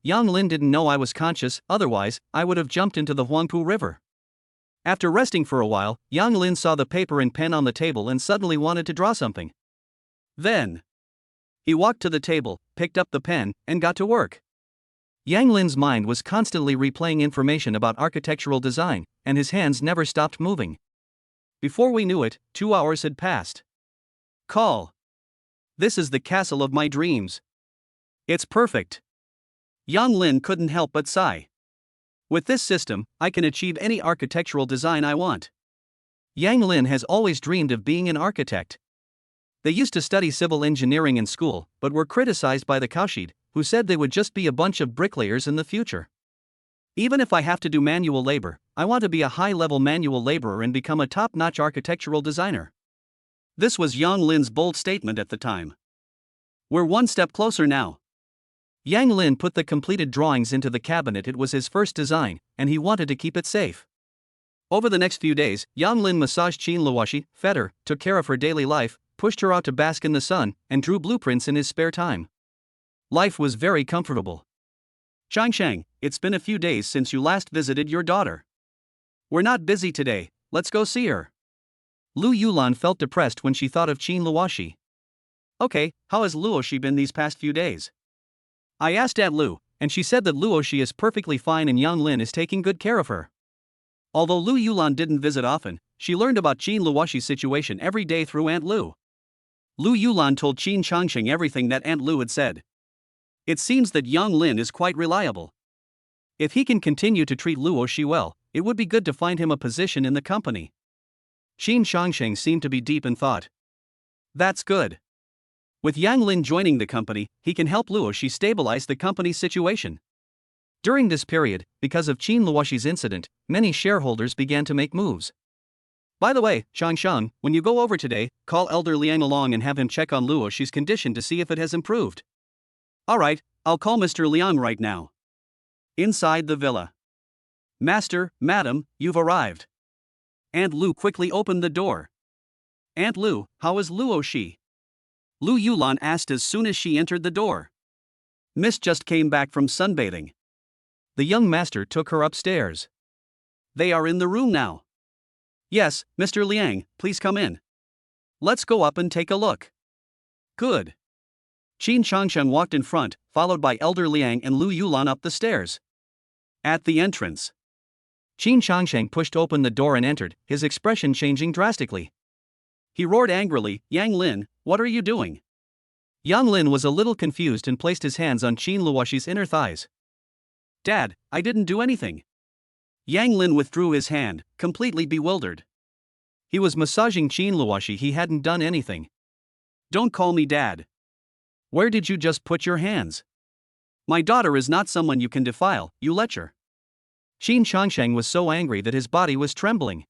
Yang Lin didn't know I was conscious, otherwise, I would have jumped into the Huangpu River. After resting for a while, Yang Lin saw the paper and pen on the table and suddenly wanted to draw something. Then, he walked to the table, picked up the pen, and got to work. Yang Lin's mind was constantly replaying information about architectural design, and his hands never stopped moving. Before we knew it, 2 hours had passed. Call. This is the castle of my dreams. It's perfect. Yang Lin couldn't help but sigh. With this system, I can achieve any architectural design I want. Yang Lin has always dreamed of being an architect. They used to study civil engineering in school, but were criticized by the Kaushid, who said they would just be a bunch of bricklayers in the future. Even if I have to do manual labor, I want to be a high-level manual laborer and become a top-notch architectural designer. This was Yang Lin's bold statement at the time. We're one step closer now. Yang Lin put the completed drawings into the cabinet. It was his first design, and he wanted to keep it safe. Over the next few days, Yang Lin massaged Qin Luoshi, fed her, took care of her daily life, pushed her out to bask in the sun, and drew blueprints in his spare time. Life was very comfortable. Changsheng, it's been a few days since you last visited your daughter. We're not busy today, let's go see her. Lu Yulan felt depressed when she thought of Qin Luoshi. Okay, how has Luoshi been these past few days? I asked Aunt Lu, and she said that Luoshi is perfectly fine and Yang Lin is taking good care of her. Although Lu Yulan didn't visit often, she learned about Qin Luoshi's situation every day through Aunt Lu. Lu Yulan told Qin Changsheng everything that Aunt Lu had said. It seems that Yang Lin is quite reliable. If he can continue to treat Luoshi well, it would be good to find him a position in the company. Qin Changsheng seemed to be deep in thought. That's good. With Yang Lin joining the company, he can help Luoshi stabilize the company's situation. During this period, because of Qin Luoshi's incident, many shareholders began to make moves. By the way, Changsheng, when you go over today, call Elder Liang along and have him check on Luoshi's condition to see if it has improved. Alright, I'll call Mr. Liang right now. Inside the villa. Master, Madam, you've arrived. Aunt Lu quickly opened the door. Aunt Lu, how is Luoshi? Lu Yulan asked as soon as she entered the door. Miss just came back from sunbathing. The young master took her upstairs. They are in the room now. Yes, Mr. Liang, please come in. Let's go up and take a look. Good. Qin Changsheng walked in front, followed by Elder Liang and Lu Yulan up the stairs. At the entrance, Qin Changsheng pushed open the door and entered, his expression changing drastically. He roared angrily, Yang Lin, what are you doing? Yang Lin was a little confused and placed his hands on Qin Luoshi's inner thighs. Dad, I didn't do anything. Yang Lin withdrew his hand, completely bewildered. He was massaging Qin Luoshi. He hadn't done anything. Don't call me dad. Where did you just put your hands? My daughter is not someone you can defile, you lecher. Qin Changsheng was so angry that his body was trembling.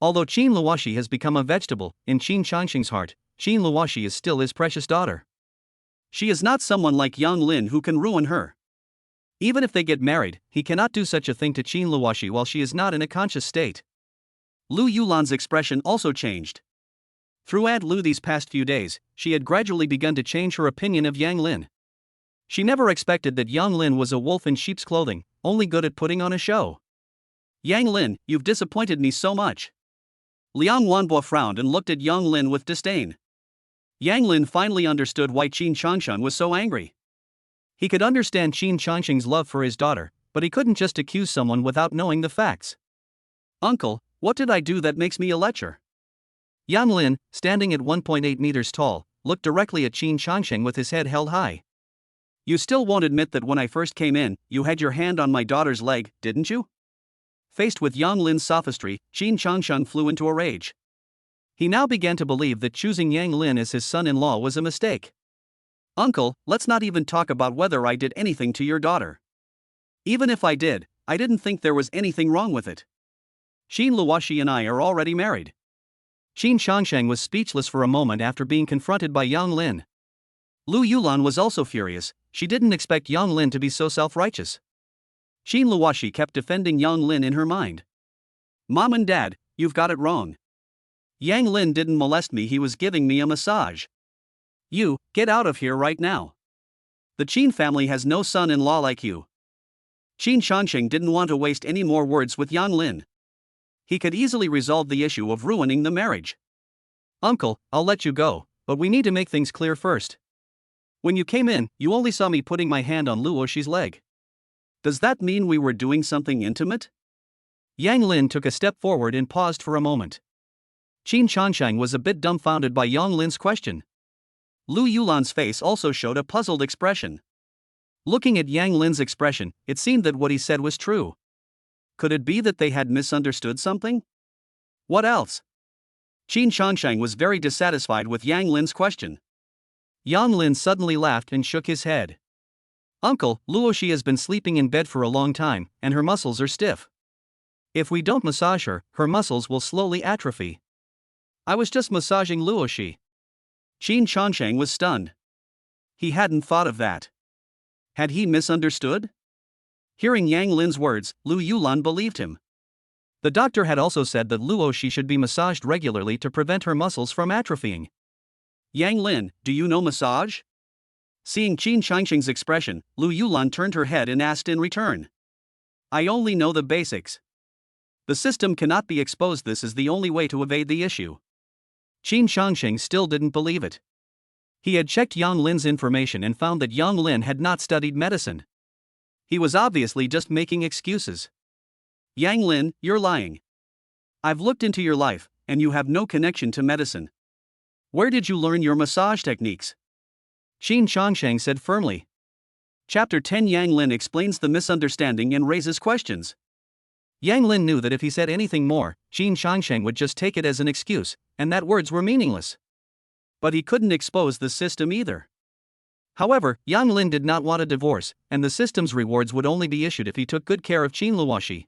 Although Qin Luoxi has become a vegetable, in Qin Changsheng's heart, Qin Luoxi is still his precious daughter. She is not someone like Yang Lin who can ruin her. Even if they get married, he cannot do such a thing to Qin Luoxi while she is not in a conscious state. Lu Yulan's expression also changed. Through Aunt Lu these past few days, she had gradually begun to change her opinion of Yang Lin. She never expected that Yang Lin was a wolf in sheep's clothing, only good at putting on a show. Yang Lin, you've disappointed me so much. Liang Wanbo frowned and looked at Yang Lin with disdain. Yang Lin finally understood why Qin Changsheng was so angry. He could understand Qin Changsheng's love for his daughter, but he couldn't just accuse someone without knowing the facts. Uncle, what did I do that makes me a lecher? Yang Lin, standing at 1.8 meters tall, looked directly at Qin Changsheng with his head held high. You still won't admit that when I first came in, you had your hand on my daughter's leg, didn't you? Faced with Yang Lin's sophistry, Qin Changsheng flew into a rage. He now began to believe that choosing Yang Lin as his son-in-law was a mistake. Uncle, let's not even talk about whether I did anything to your daughter. Even if I did, I didn't think there was anything wrong with it. Qin Luoxi and I are already married. Qin Changsheng was speechless for a moment after being confronted by Yang Lin. Lu Yulan was also furious. She didn't expect Yang Lin to be so self-righteous. Qin Luoxi kept defending Yang Lin in her mind. Mom and Dad, you've got it wrong. Yang Lin didn't molest me, he was giving me a massage. You, get out of here right now. The Qin family has no son-in-law like you. Qin Changsheng didn't want to waste any more words with Yang Lin. He could easily resolve the issue of ruining the marriage. Uncle, I'll let you go, but we need to make things clear first. When you came in, you only saw me putting my hand on Luoxi's leg. Does that mean we were doing something intimate? Yang Lin took a step forward and paused for a moment. Qin Changsheng was a bit dumbfounded by Yang Lin's question. Lu Yulan's face also showed a puzzled expression. Looking at Yang Lin's expression, it seemed that what he said was true. Could it be that they had misunderstood something? What else? Qin Changsheng was very dissatisfied with Yang Lin's question. Yang Lin suddenly laughed and shook his head. Uncle, Luoxi has been sleeping in bed for a long time, and her muscles are stiff. If we don't massage her, her muscles will slowly atrophy. I was just massaging Luoxi. Qin Changsheng was stunned. He hadn't thought of that. Had he misunderstood? Hearing Yang Lin's words, Lu Yulan believed him. The doctor had also said that Luoxi should be massaged regularly to prevent her muscles from atrophying. Yang Lin, do you know massage? Seeing Qin Changsheng's expression, Lu Yulan turned her head and asked in return. I only know the basics. The system cannot be exposed. This is the only way to evade the issue. Qin Changsheng still didn't believe it. He had checked Yang Lin's information and found that Yang Lin had not studied medicine. He was obviously just making excuses. Yang Lin, you're lying. I've looked into your life, and you have no connection to medicine. Where did you learn your massage techniques? Qin Changsheng said firmly. Chapter 10 Yang Lin explains the misunderstanding and raises questions. Yang Lin knew that if he said anything more, Qin Changsheng would just take it as an excuse, and that words were meaningless. But he couldn't expose the system either. However, Yang Lin did not want a divorce, and the system's rewards would only be issued if he took good care of Qin Luoxi.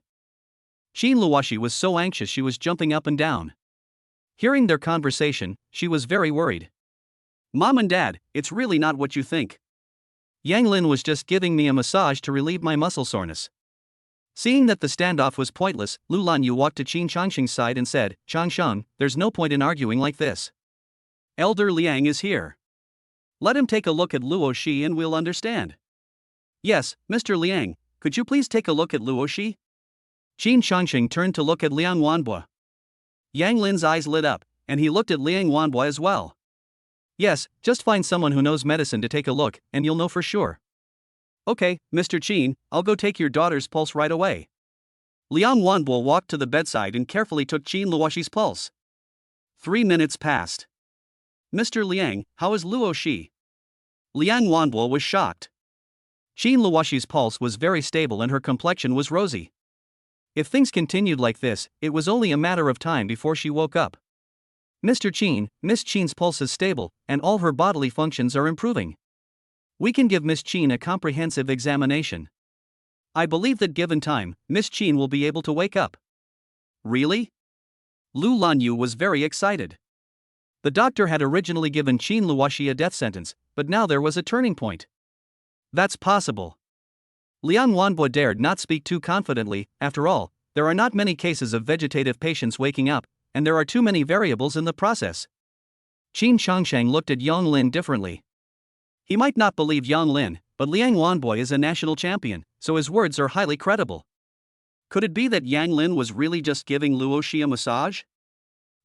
Qin Luoxi was so anxious she was jumping up and down. Hearing their conversation, she was very worried. Mom and Dad, it's really not what you think. Yang Lin was just giving me a massage to relieve my muscle soreness. Seeing that the standoff was pointless, Lu Lanyu walked to Qin Changsheng's side and said, Changsheng, there's no point in arguing like this. Elder Liang is here. Let him take a look at Luoxi and we'll understand. Yes, Mr. Liang, could you please take a look at Luoxi? Qin Changsheng turned to look at Liang Wanbo. Yang Lin's eyes lit up, and he looked at Liang Wanbo as well. Yes, just find someone who knows medicine to take a look, and you'll know for sure. Okay, Mr. Qin, I'll go take your daughter's pulse right away. Liang Wanbo walked to the bedside and carefully took Qin Luoxi's pulse. 3 minutes passed. Mr. Liang, how is Luoxi? Liang Wanbo was shocked. Qin Luoxi's pulse was very stable and her complexion was rosy. If things continued like this, it was only a matter of time before she woke up. Mr. Qin, Miss Qin's pulse is stable, and all her bodily functions are improving. We can give Miss Qin a comprehensive examination. I believe that given time, Miss Qin will be able to wake up. Really? Lu Lanyu was very excited. The doctor had originally given Qin Luoxi a death sentence, but now there was a turning point. That's possible. Liang Wanbo dared not speak too confidently. After all, there are not many cases of vegetative patients waking up, and there are too many variables in the process. Qin Changsheng looked at Yang Lin differently. He might not believe Yang Lin, but Liang Wanbo is a national champion, so his words are highly credible. Could it be that Yang Lin was really just giving Luoxi a massage?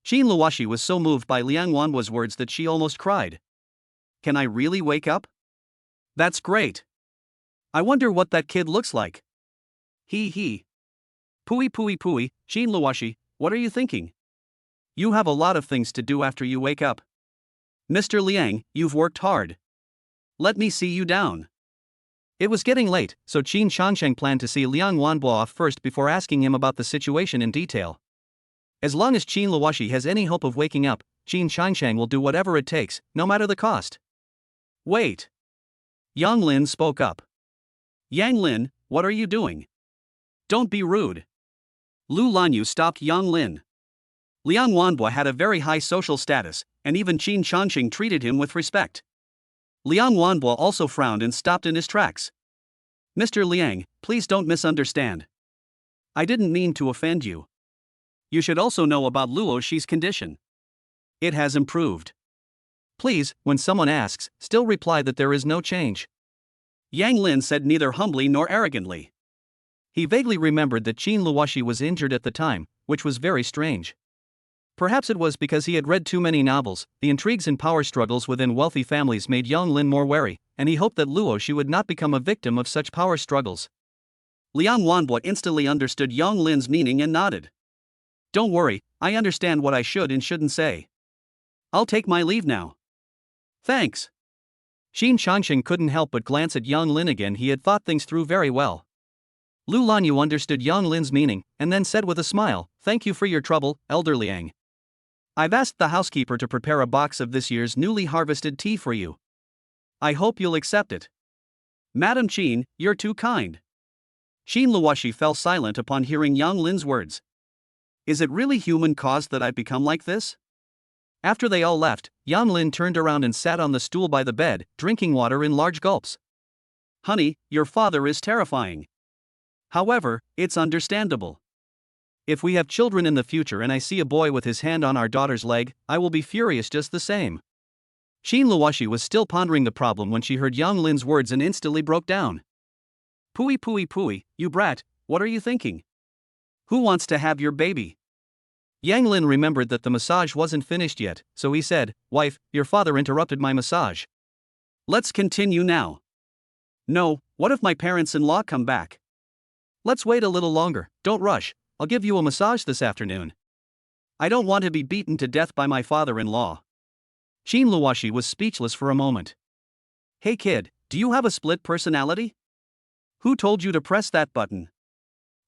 Qin Luoxi was so moved by Liang Wanbo's words that she almost cried. Can I really wake up? That's great. I wonder what that kid looks like. He. Pooey, Qin Luoxi, what are you thinking? You have a lot of things to do after you wake up. Mr. Liang, you've worked hard. Let me see you down. It was getting late, so Qin Changsheng planned to see Liang Wanbo off first before asking him about the situation in detail. As long as Qin Luoxi has any hope of waking up, Qin Changsheng will do whatever it takes, no matter the cost. Wait. Yang Lin spoke up. Yang Lin, what are you doing? Don't be rude. Lu Lanyu stopped Yang Lin. Liang Wanbo had a very high social status, and even Qin Changsheng treated him with respect. Liang Wanbo also frowned and stopped in his tracks. Mr. Liang, please don't misunderstand. I didn't mean to offend you. You should also know about Luoxi's condition. It has improved. Please, when someone asks, still reply that there is no change. Yang Lin said neither humbly nor arrogantly. He vaguely remembered that Qin Luoxi was injured at the time, which was very strange. Perhaps it was because he had read too many novels. The intrigues and power struggles within wealthy families made Yang Lin more wary, and he hoped that Luoxi would not become a victim of such power struggles. Liang Wanbo instantly understood Yang Lin's meaning and nodded. Don't worry, I understand what I should and shouldn't say. I'll take my leave now. Thanks. Qin Changsheng couldn't help but glance at Yang Lin again. He had thought things through very well. Lu Lanyu understood Yang Lin's meaning, and then said with a smile, Thank you for your trouble, Elder Liang. I've asked the housekeeper to prepare a box of this year's newly harvested tea for you. I hope you'll accept it. Madam Qin, you're too kind. Qin Luoxi fell silent upon hearing Yang Lin's words. Is it really human-caused that I've become like this? After they all left, Yang Lin turned around and sat on the stool by the bed, drinking water in large gulps. Honey, your father is terrifying. However, it's understandable. If we have children in the future and I see a boy with his hand on our daughter's leg, I will be furious just the same. Qin Luoxi was still pondering the problem when she heard Yang Lin's words and instantly broke down. Pooey, you brat, what are you thinking? Who wants to have your baby? Yang Lin remembered that the massage wasn't finished yet, so he said, Wife, your father interrupted my massage. Let's continue now. No, what if my parents-in-law come back? Let's wait a little longer, don't rush, I'll give you a massage this afternoon. I don't want to be beaten to death by my father-in-law. Qin Luoxi was speechless for a moment. Hey kid, do you have a split personality? Who told you to press that button?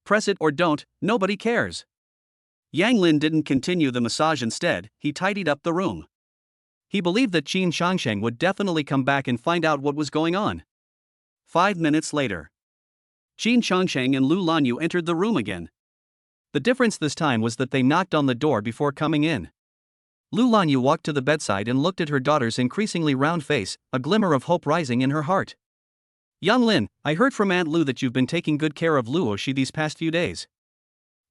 Press it or don't, nobody cares. Yang Lin didn't continue the massage. Instead, he tidied up the room. He believed that Qin Changsheng would definitely come back and find out what was going on. 5 minutes later, Qin Changsheng and Lu Lanyu entered the room again. The difference this time was that they knocked on the door before coming in. Lu Lanyu walked to the bedside and looked at her daughter's increasingly round face, a glimmer of hope rising in her heart. Yang Lin, I heard from Aunt Lu that you've been taking good care of Luoxi these past few days.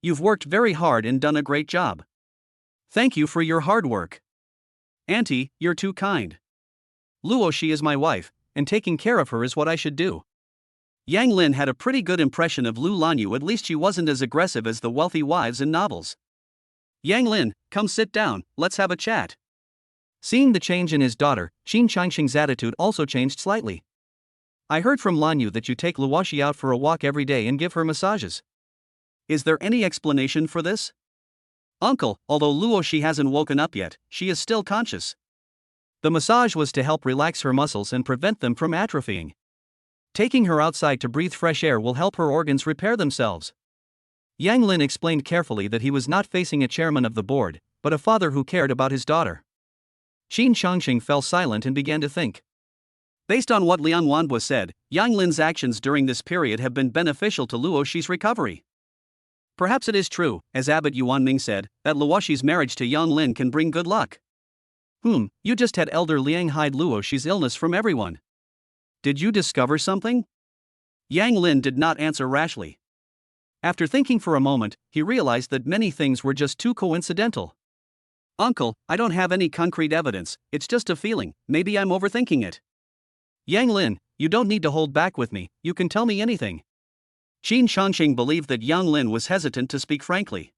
You've worked very hard and done a great job. Thank you for your hard work. Auntie, you're too kind. Luoxi is my wife, and taking care of her is what I should do. Yang Lin had a pretty good impression of Lu Lanyu. At least she wasn't as aggressive as the wealthy wives in novels. Yang Lin, come sit down, let's have a chat. Seeing the change in his daughter, Qin Changsheng's attitude also changed slightly. I heard from Lanyu that you take Luoxi out for a walk every day and give her massages. Is there any explanation for this? Uncle, although Luoxi hasn't woken up yet, she is still conscious. The massage was to help relax her muscles and prevent them from atrophying. Taking her outside to breathe fresh air will help her organs repair themselves. Yang Lin explained carefully that he was not facing a chairman of the board, but a father who cared about his daughter. Qin Changqing fell silent and began to think. Based on what Liang Wanbo said, Yang Lin's actions during this period have been beneficial to Luo Shi's recovery. Perhaps it is true, as Abbot Yuan Ming said, that Luo Shi's marriage to Yang Lin can bring good luck. You just had Elder Liang hide Luo Shi's illness from everyone. Did you discover something? Yang Lin did not answer rashly. After thinking for a moment, he realized that many things were just too coincidental. Uncle, I don't have any concrete evidence, it's just a feeling, maybe I'm overthinking it. Yang Lin, you don't need to hold back with me, you can tell me anything. Qin Changqing believed that Yang Lin was hesitant to speak frankly.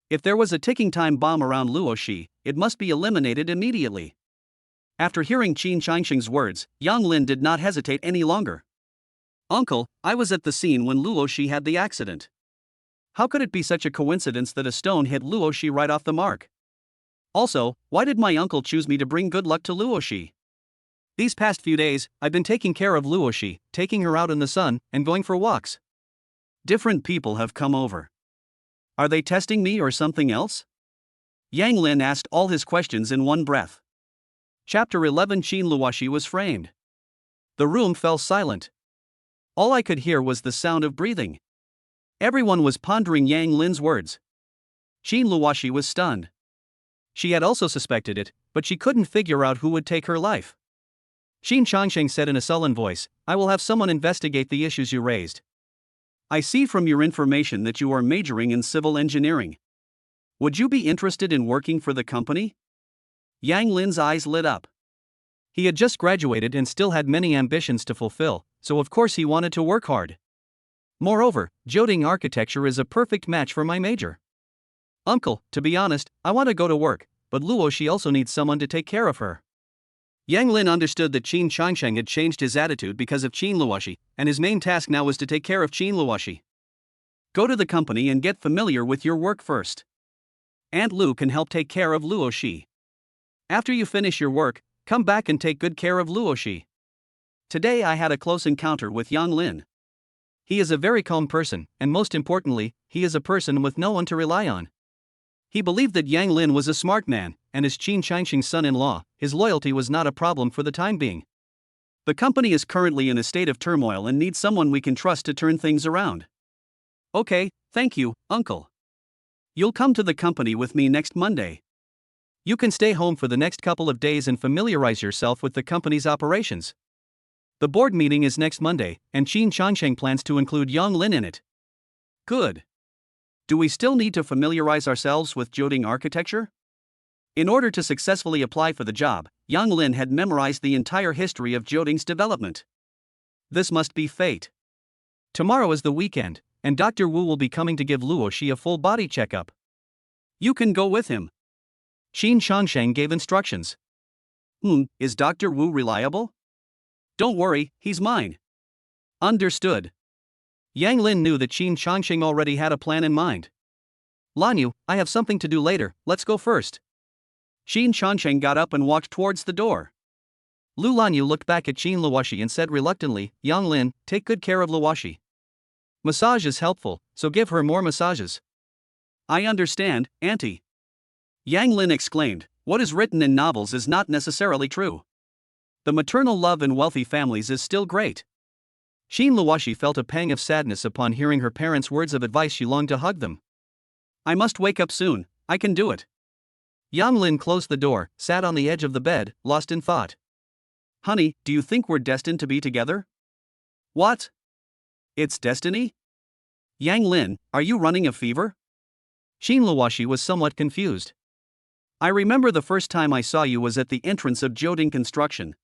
If there was a ticking time bomb around Luo Shi, it must be eliminated immediately. After hearing Qin Changqing's words, Yang Lin did not hesitate any longer. Uncle, I was at the scene when Luo Shi had the accident. How could it be such a coincidence that a stone hit Luo Shi right off the mark? Also, why did my uncle choose me to bring good luck to Luo Shi? These past few days, I've been taking care of Luo Shi, taking her out in the sun, and going for walks. Different people have come over. Are they testing me or something else? Yang Lin asked all his questions in one breath. Chapter 11 Qin Luo Shi was framed. The room fell silent. All I could hear was the sound of breathing. Everyone was pondering Yang Lin's words. Qin Luo Shi was stunned. She had also suspected it, but she couldn't figure out who would take her life. Qin Changqing said in a sullen voice, I will have someone investigate the issues you raised. I see from your information that you are majoring in civil engineering. Would you be interested in working for the company? Yang Lin's eyes lit up. He had just graduated and still had many ambitions to fulfill, so of course he wanted to work hard. Moreover, Jiuding architecture is a perfect match for my major. Uncle, to be honest, I want to go to work, but Luo Shi also needs someone to take care of her. Yang Lin understood that Qin Changqing had changed his attitude because of Qin Luo Shi, and his main task now was to take care of Qin Luo Shi. Go to the company and get familiar with your work first. Aunt Lu can help take care of Luo Shi. After you finish your work, come back and take good care of Luo Shi. Today I had a close encounter with Yang Lin. He is a very calm person, and most importantly, he is a person with no one to rely on. He believed that Yang Lin was a smart man, and as Qin Changqing's son-in-law, his loyalty was not a problem for the time being. The company is currently in a state of turmoil and needs someone we can trust to turn things around. Okay, thank you, uncle. You'll come to the company with me next Monday. You can stay home for the next couple of days and familiarize yourself with the company's operations. The board meeting is next Monday, and Qin Changqing plans to include Yang Lin in it. Good. Do we still need to familiarize ourselves with Jiuding architecture? In order to successfully apply for the job, Yang Lin had memorized the entire history of Jiuding's development. This must be fate. Tomorrow is the weekend, and Dr. Wu will be coming to give Luo Shi a full body checkup. You can go with him. Qin Changqing gave instructions. Is Dr. Wu reliable? Don't worry, he's mine. Understood. Yang Lin knew that Qin Changqing already had a plan in mind. Lanyu, I have something to do later, let's go first. Qin Changqing got up and walked towards the door. Lu Lanyu looked back at Qin Luo Shi and said reluctantly, Yang Lin, take good care of Luo Shi. Massage is helpful, so give her more massages. I understand, Auntie. Yang Lin exclaimed, what is written in novels is not necessarily true. The maternal love in wealthy families is still great. Qin Luo Shi felt a pang of sadness upon hearing her parents' words of advice. She longed to hug them. I must wake up soon, I can do it. Yang Lin closed the door, sat on the edge of the bed, lost in thought. Honey, do you think we're destined to be together? What? It's destiny? Yang Lin, are you running a fever? Qin Luo Shi was somewhat confused. I remember the first time I saw you was at the entrance of Jiuding Construction.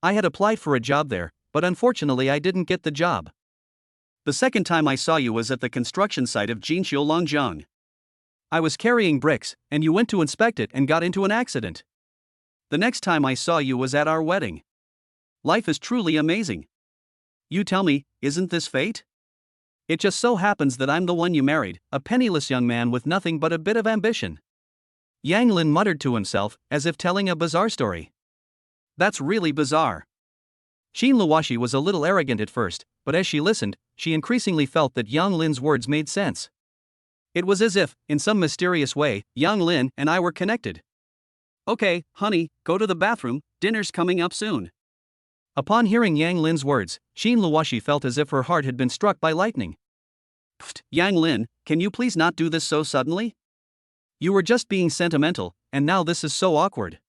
I had applied for a job there, but unfortunately I didn't get the job. The second time I saw you was at the construction site of Jinqiu Longjiang. I was carrying bricks, and you went to inspect it and got into an accident. The next time I saw you was at our wedding. Life is truly amazing. You tell me, isn't this fate? It just so happens that I'm the one you married, a penniless young man with nothing but a bit of ambition. Yang Lin muttered to himself, as if telling a bizarre story. That's really bizarre. Qin Luo Shi was a little arrogant at first, but as she listened, she increasingly felt that Yang Lin's words made sense. It was as if, in some mysterious way, Yang Lin and I were connected. Okay, honey, go to the bathroom, dinner's coming up soon. Upon hearing Yang Lin's words, Xin Luoshi felt as if her heart had been struck by lightning. Pfft, Yang Lin, can you please not do this so suddenly? You were just being sentimental, and now this is so awkward.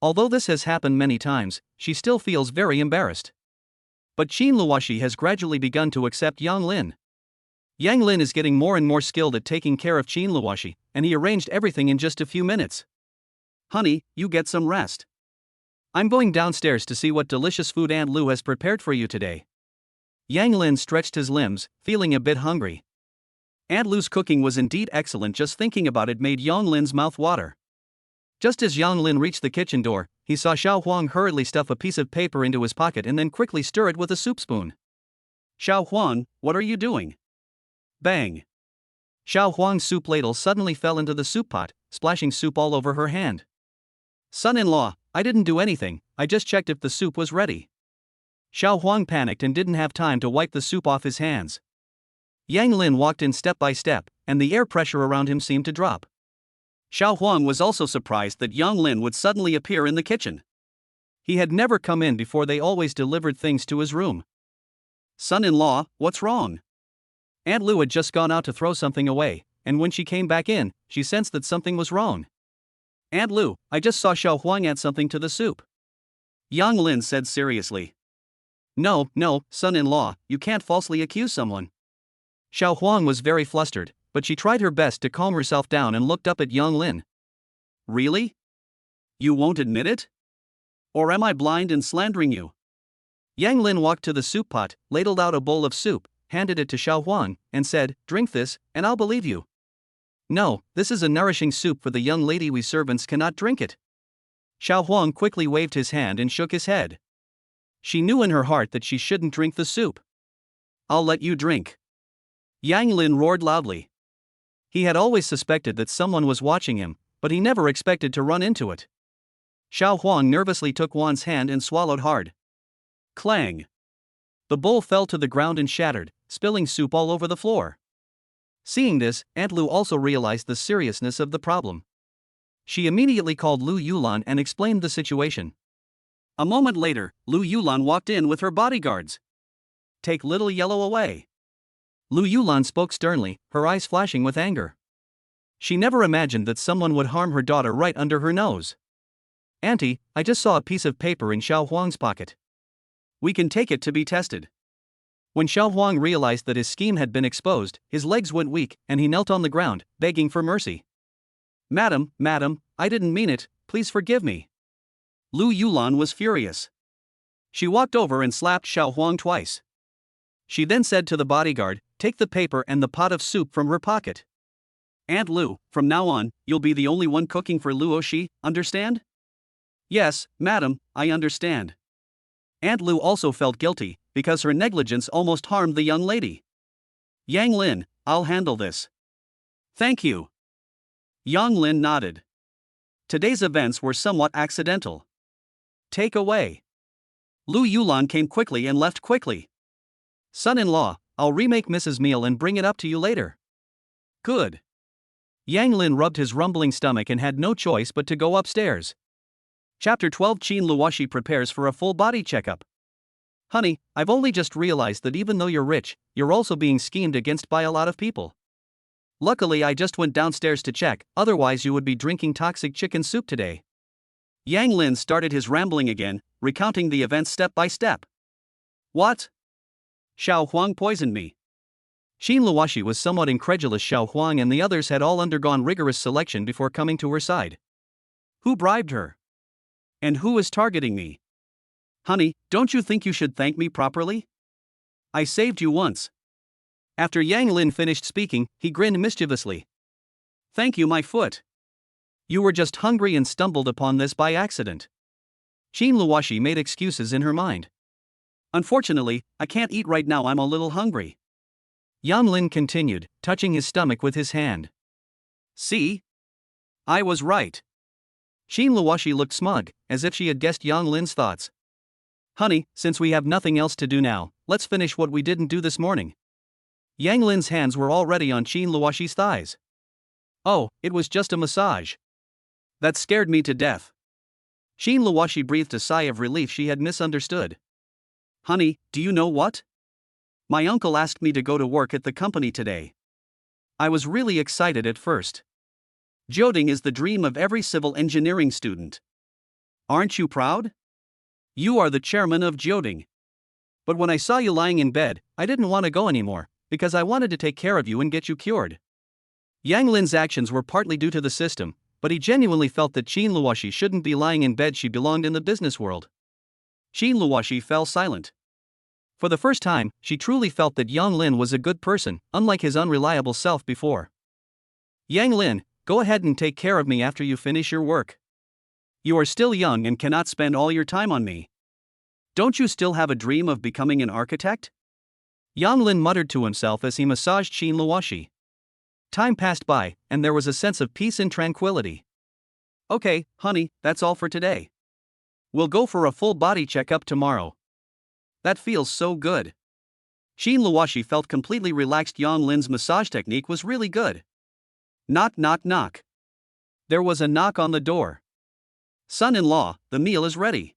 Although this has happened many times, she still feels very embarrassed. But Xin Luoshi has gradually begun to accept Yang Lin. Yang Lin is getting more and more skilled at taking care of Xin Luoshi, and he arranged everything in just a few minutes. Honey, you get some rest. I'm going downstairs to see what delicious food Aunt Lu has prepared for you today. Yang Lin stretched his limbs, feeling a bit hungry. Aunt Lu's cooking was indeed excellent. Just thinking about it made Yang Lin's mouth water. Just as Yang Lin reached the kitchen door, he saw Xiao Huang hurriedly stuff a piece of paper into his pocket and then quickly stir it with a soup spoon. Xiao Huang, what are you doing? Bang! Xiao Huang's soup ladle suddenly fell into the soup pot, splashing soup all over her hand. Son-in-law, I didn't do anything, I just checked if the soup was ready. Xiao Huang panicked and didn't have time to wipe the soup off his hands. Yang Lin walked in step by step, and the air pressure around him seemed to drop. Xiao Huang was also surprised that Yang Lin would suddenly appear in the kitchen. He had never come in before. They always delivered things to his room. Son-in-law, what's wrong? Aunt Lu had just gone out to throw something away, and when she came back in, she sensed that something was wrong. Aunt Lu, I just saw Xiao Huang add something to the soup. Yang Lin said seriously. No, son-in-law, you can't falsely accuse someone. Xiao Huang was very flustered, but she tried her best to calm herself down and looked up at Yang Lin. Really? You won't admit it? Or am I blind and slandering you? Yang Lin walked to the soup pot, ladled out a bowl of soup, handed it to Xiao Huang, and said, drink this, and I'll believe you. No, this is a nourishing soup for the young lady. We servants cannot drink it. Xiao Huang quickly waved his hand and shook his head. She knew in her heart that she shouldn't drink the soup. I'll let you drink. Yang Lin roared loudly. He had always suspected that someone was watching him, but he never expected to run into it. Xiao Huang nervously took Wan's hand and swallowed hard. Clang! The bowl fell to the ground and shattered, spilling soup all over the floor. Seeing this, Aunt Lu also realized the seriousness of the problem. She immediately called Lu Yulan and explained the situation. A moment later, Lu Yulan walked in with her bodyguards. Take little yellow away. Lu Yulan spoke sternly, her eyes flashing with anger. She never imagined that someone would harm her daughter right under her nose. Auntie, I just saw a piece of paper in Xiao Huang's pocket. We can take it to be tested. When Xiao Huang realized that his scheme had been exposed, his legs went weak and he knelt on the ground, begging for mercy. Madam, I didn't mean it, please forgive me. Lu Yulan was furious. She walked over and slapped Xiao Huang twice. She then said to the bodyguard, take the paper and the pot of soup from her pocket. Aunt Lu, from now on, you'll be the only one cooking for Luoshi, understand? Yes, madam, I understand. Aunt Lu also felt guilty, because her negligence almost harmed the young lady. Yang Lin, I'll handle this. Thank you. Yang Lin nodded. Today's events were somewhat accidental. Take away. Lu Yulan came quickly and left quickly. Son-in-law, I'll remake Mrs. Meal and bring it up to you later. Good. Yang Lin rubbed his rumbling stomach and had no choice but to go upstairs. Chapter 12. Xin Luoshi prepares for a full body checkup. Honey, I've only just realized that even though you're rich, you're also being schemed against by a lot of people. Luckily I just went downstairs to check, otherwise you would be drinking toxic chicken soup today. Yang Lin started his rambling again, recounting the events step by step. What? Xiao Huang poisoned me. Xin Luoshi was somewhat incredulous. Xiao Huang and the others had all undergone rigorous selection before coming to her side. Who bribed her? And who is targeting me? Honey, don't you think you should thank me properly? I saved you once. After Yang Lin finished speaking, he grinned mischievously. Thank you, my foot. You were just hungry and stumbled upon this by accident. Xin Luoshi made excuses in her mind. Unfortunately, I can't eat right now, I'm a little hungry. Yang Lin continued, touching his stomach with his hand. See? I was right. Xin Luoshi looked smug, as if she had guessed Yang Lin's thoughts. Honey, since we have nothing else to do now, let's finish what we didn't do this morning. Yang Lin's hands were already on Qin Luoxi's thighs. Oh, it was just a massage. That scared me to death. Qin Luoxi breathed a sigh of relief she had misunderstood. Honey, do you know what? My uncle asked me to go to work at the company today. I was really excited at first. Joding is the dream of every civil engineering student. Aren't you proud? You are the chairman of Joding. But when I saw you lying in bed, I didn't want to go anymore, because I wanted to take care of you and get you cured. Yang Lin's actions were partly due to the system, but he genuinely felt that Qin Luoxi shouldn't be lying in bed. She belonged in the business world. Qin Luoxi fell silent. For the first time, she truly felt that Yang Lin was a good person, unlike his unreliable self before. Yang Lin, go ahead and take care of me after you finish your work. You are still young and cannot spend all your time on me. Don't you still have a dream of becoming an architect? Yang Lin muttered to himself as he massaged Qin Luoxi. Time passed by, and there was a sense of peace and tranquility. Okay, honey, that's all for today. We'll go for a full body checkup tomorrow. That feels so good. Qin Luoxi felt completely relaxed. Yang Lin's massage technique was really good. Knock, knock, knock. There was a knock on the door. Son-in-law, the meal is ready.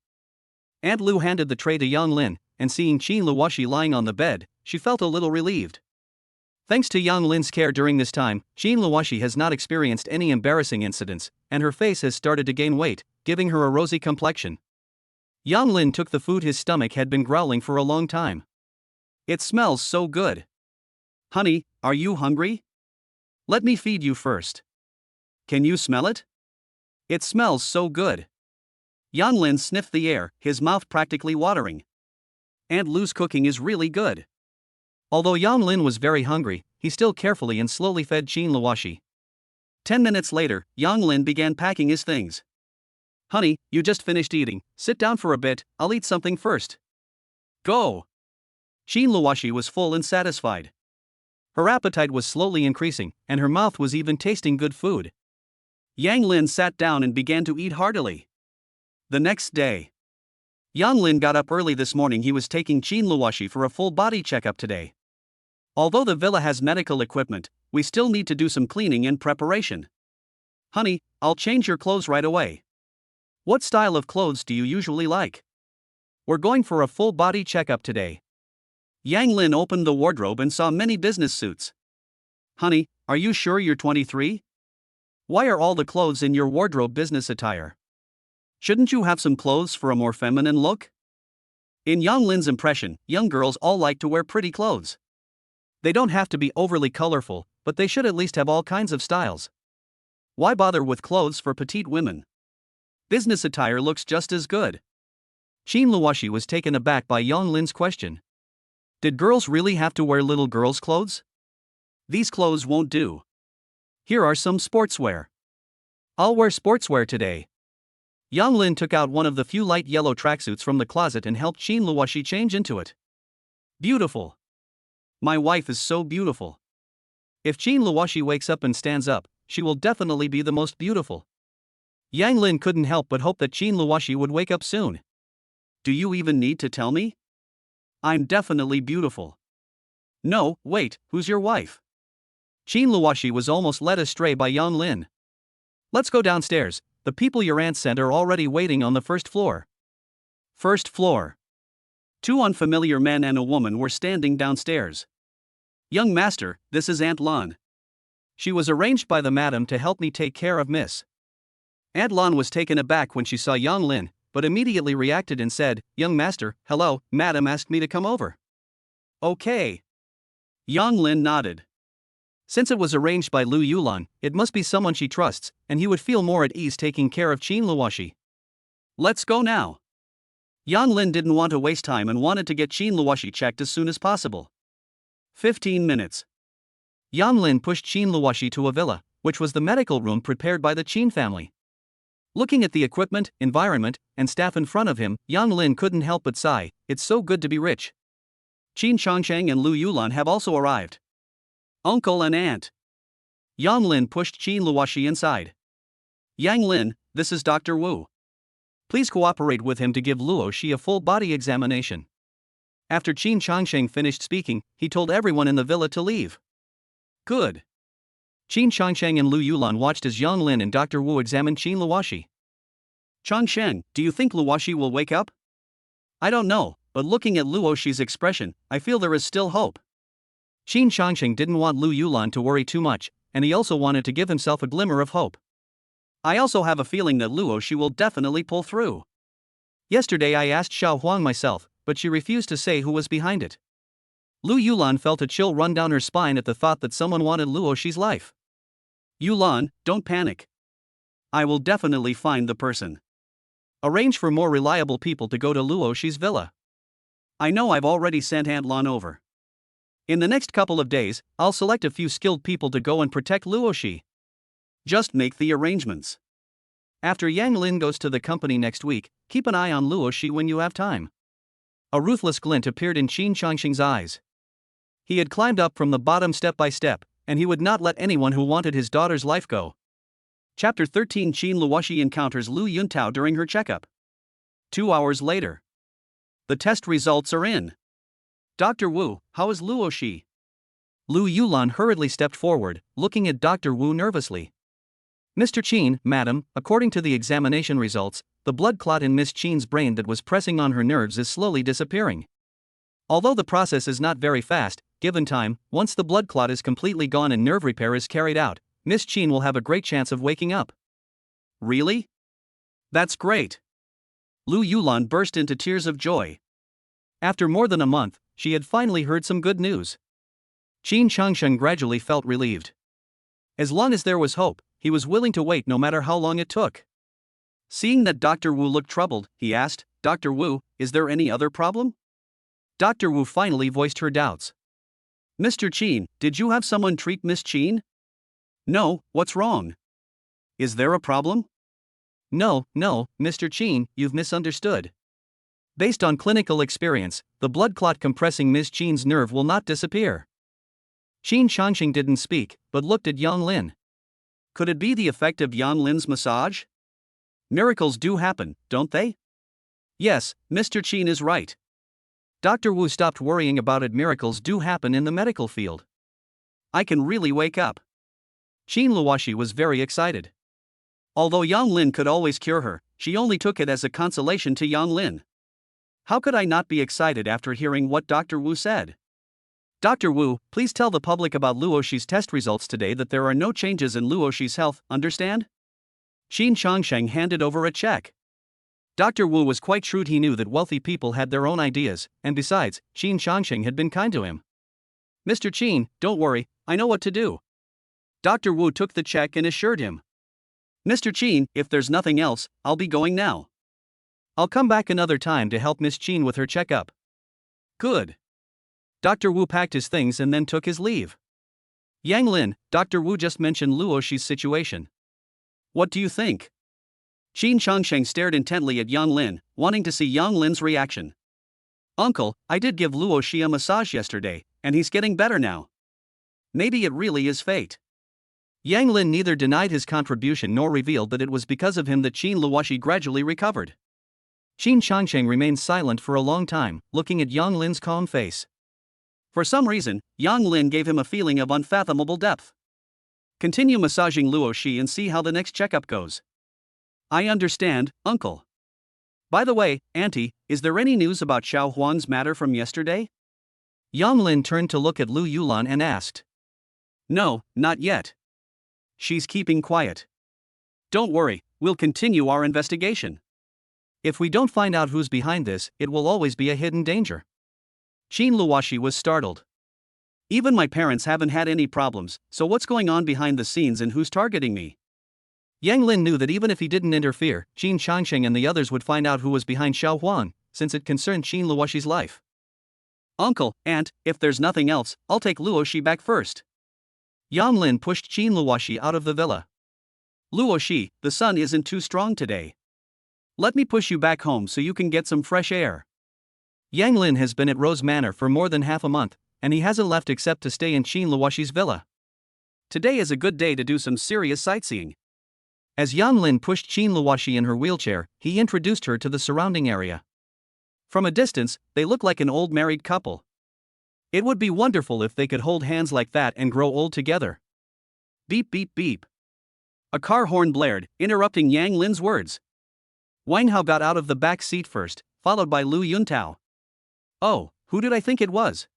Aunt Lu handed the tray to Yang Lin, and seeing Qin Luoxi lying on the bed, she felt a little relieved. Thanks to Yang Lin's care during this time, Qin Luoxi has not experienced any embarrassing incidents, and her face has started to gain weight, giving her a rosy complexion. Yang Lin took the food his stomach had been growling for a long time. It smells so good. Honey, are you hungry? Let me feed you first. Can you smell it? It smells so good. Yang Lin sniffed the air, his mouth practically watering. Aunt Lu's cooking is really good. Although Yang Lin was very hungry, he still carefully and slowly fed Qin Luoxi. 10 minutes later, Yang Lin began packing his things. Honey, you just finished eating, sit down for a bit, I'll eat something first. Go! Qin Luoxi was full and satisfied. Her appetite was slowly increasing, and her mouth was even tasting good food. Yang Lin sat down and began to eat heartily. The next day, Yang Lin got up early this morning. He was taking Qin Luoxi for a full body checkup today. Although the villa has medical equipment, we still need to do some cleaning and preparation. Honey, I'll change your clothes right away. What style of clothes do you usually like? We're going for a full body checkup today. Yang Lin opened the wardrobe and saw many business suits. Honey, are you sure you're 23? Why are all the clothes in your wardrobe business attire? Shouldn't you have some clothes for a more feminine look? In Yang Lin's impression, young girls all like to wear pretty clothes. They don't have to be overly colorful, but they should at least have all kinds of styles. Why bother with clothes for petite women? Business attire looks just as good. Qin Luoxi was taken aback by Yang Lin's question. Did girls really have to wear little girls' clothes? These clothes won't do. Here are some sportswear. I'll wear sportswear today. Yang Lin took out one of the few light yellow tracksuits from the closet and helped Qin Luoxi change into it. Beautiful. My wife is so beautiful. If Qin Luoxi wakes up and stands up, she will definitely be the most beautiful. Yang Lin couldn't help but hope that Qin Luoxi would wake up soon. Do you even need to tell me? I'm definitely beautiful. No, wait, who's your wife? Qin Luoxi was almost led astray by Yang Lin. Let's go downstairs, the people your aunt sent are already waiting on the first floor. First floor. Two unfamiliar men and a woman were standing downstairs. Young master, this is Aunt Lan. She was arranged by the madam to help me take care of Miss. Aunt Lan was taken aback when she saw Yang Lin, but immediately reacted and said, Young master, hello, madam asked me to come over. Okay. Yang Lin nodded. Since it was arranged by Lu Yulan, it must be someone she trusts, and he would feel more at ease taking care of Qin Luoxi. Let's go now. Yang Lin didn't want to waste time and wanted to get Qin Luoxi checked as soon as possible. 15 minutes. Yang Lin pushed Qin Luoxi to a villa, which was the medical room prepared by the Qin family. Looking at the equipment, environment, and staff in front of him, Yang Lin couldn't help but sigh, it's so good to be rich. Qin Changcheng and Lu Yulan have also arrived. Uncle and aunt. Yang Lin pushed Qin Luoxi inside. Yang Lin, this is Dr. Wu. Please cooperate with him to give Luoxi a full body examination. After Qin Changsheng finished speaking, he told everyone in the villa to leave. Good. Qin Changsheng and Lu Yulan watched as Yang Lin and Dr. Wu examined Qin Luoshi. Changsheng, do you think Luoshi will wake up? I don't know, but looking at Luoshi's expression, I feel there is still hope. Qin Changsheng didn't want Lu Yulan to worry too much, and he also wanted to give himself a glimmer of hope. I also have a feeling that Luoshi will definitely pull through. Yesterday I asked Xiao Huang myself, but she refused to say who was behind it. Lu Yulan felt a chill run down her spine at the thought that someone wanted Luoshi's life. Yulan, don't panic. I will definitely find the person. Arrange for more reliable people to go to Luoshi's villa. I know I've already sent Aunt Lan over. In the next couple of days, I'll select a few skilled people to go and protect Luoshi. Just make the arrangements. After Yang Lin goes to the company next week, keep an eye on Luoshi when you have time. A ruthless glint appeared in Qin Changsheng's eyes. He had climbed up from the bottom step by step, and he would not let anyone who wanted his daughter's life go. Chapter 13 Qin Luoshi encounters Lu Yuntao during her checkup. 2 hours later. The test results are in. Dr. Wu, how is Luoshi? Lu Yulan hurriedly stepped forward, looking at Dr. Wu nervously. Mr. Qin, madam, according to the examination results, the blood clot in Miss Qin's brain that was pressing on her nerves is slowly disappearing. Although the process is not very fast, given time, once the blood clot is completely gone and nerve repair is carried out, Miss Qin will have a great chance of waking up. Really? That's great. Lu Yulan burst into tears of joy. After more than a month, she had finally heard some good news. Qin Changsheng gradually felt relieved. As long as there was hope, he was willing to wait no matter how long it took. Seeing that Dr. Wu looked troubled, he asked, Dr. Wu, is there any other problem? Dr. Wu finally voiced her doubts. Mr. Qin, did you have someone treat Miss Qin? No, what's wrong? Is there a problem? No, Mr. Qin, you've misunderstood. Based on clinical experience, the blood clot compressing Miss Qin's nerve will not disappear. Qin Changsheng didn't speak, but looked at Yang Lin. Could it be the effect of Yang Lin's massage? Miracles do happen, don't they? Yes, Mr. Qin is right. Dr. Wu stopped worrying about it. Miracles do happen in the medical field. I can really wake up. Qin Luoshi was very excited. Although Yang Lin could always cure her, she only took it as a consolation to Yang Lin. How could I not be excited after hearing what Dr. Wu said? Dr. Wu, please tell the public about Luoshi's test results today that there are no changes in Luoshi's health, understand? Qin Changsheng handed over a check. Dr. Wu was quite shrewd. He knew that wealthy people had their own ideas, and besides, Qin Changsheng had been kind to him. Mr. Qin, don't worry, I know what to do. Dr. Wu took the check and assured him. Mr. Qin, if there's nothing else, I'll be going now. I'll come back another time to help Miss Qin with her checkup. Good. Dr. Wu packed his things and then took his leave. Yang Lin, Dr. Wu just mentioned Luoshi's situation. What do you think? Qin Changsheng stared intently at Yang Lin, wanting to see Yang Lin's reaction. Uncle, I did give Luoshi a massage yesterday, and he's getting better now. Maybe it really is fate. Yang Lin neither denied his contribution nor revealed that it was because of him that Qin Luoshi gradually recovered. Qin Changsheng remained silent for a long time, looking at Yang Lin's calm face. For some reason, Yang Lin gave him a feeling of unfathomable depth. Continue massaging Luoshi and see how the next checkup goes. I understand, uncle. By the way, auntie, is there any news about Xiao Huang's matter from yesterday? Yang Lin turned to look at Lu Yulan and asked. No, not yet. She's keeping quiet. Don't worry, we'll continue our investigation. If we don't find out who's behind this, it will always be a hidden danger. Qin Luoshi was startled. Even my parents haven't had any problems, so what's going on behind the scenes and who's targeting me? Yang Lin knew that even if he didn't interfere, Qin Changsheng and the others would find out who was behind Xiao Huang, since it concerned Qin Luoshi's life. Uncle, aunt, if there's nothing else, I'll take Luoshi back first. Yang Lin pushed Qin Luoshi out of the villa. Luoshi, the sun isn't too strong today. Let me push you back home so you can get some fresh air. Yang Lin has been at Rose Manor for more than half a month, and he hasn't left except to stay in Qin Luoshi's villa. Today is a good day to do some serious sightseeing. As Yang Lin pushed Qin Luoshi in her wheelchair, he introduced her to the surrounding area. From a distance, they look like an old married couple. It would be wonderful if they could hold hands like that and grow old together. Beep beep beep. A car horn blared, interrupting Yang Lin's words. Wang Hao got out of the back seat first, followed by Lu Yuntao. Oh, who did I think it was?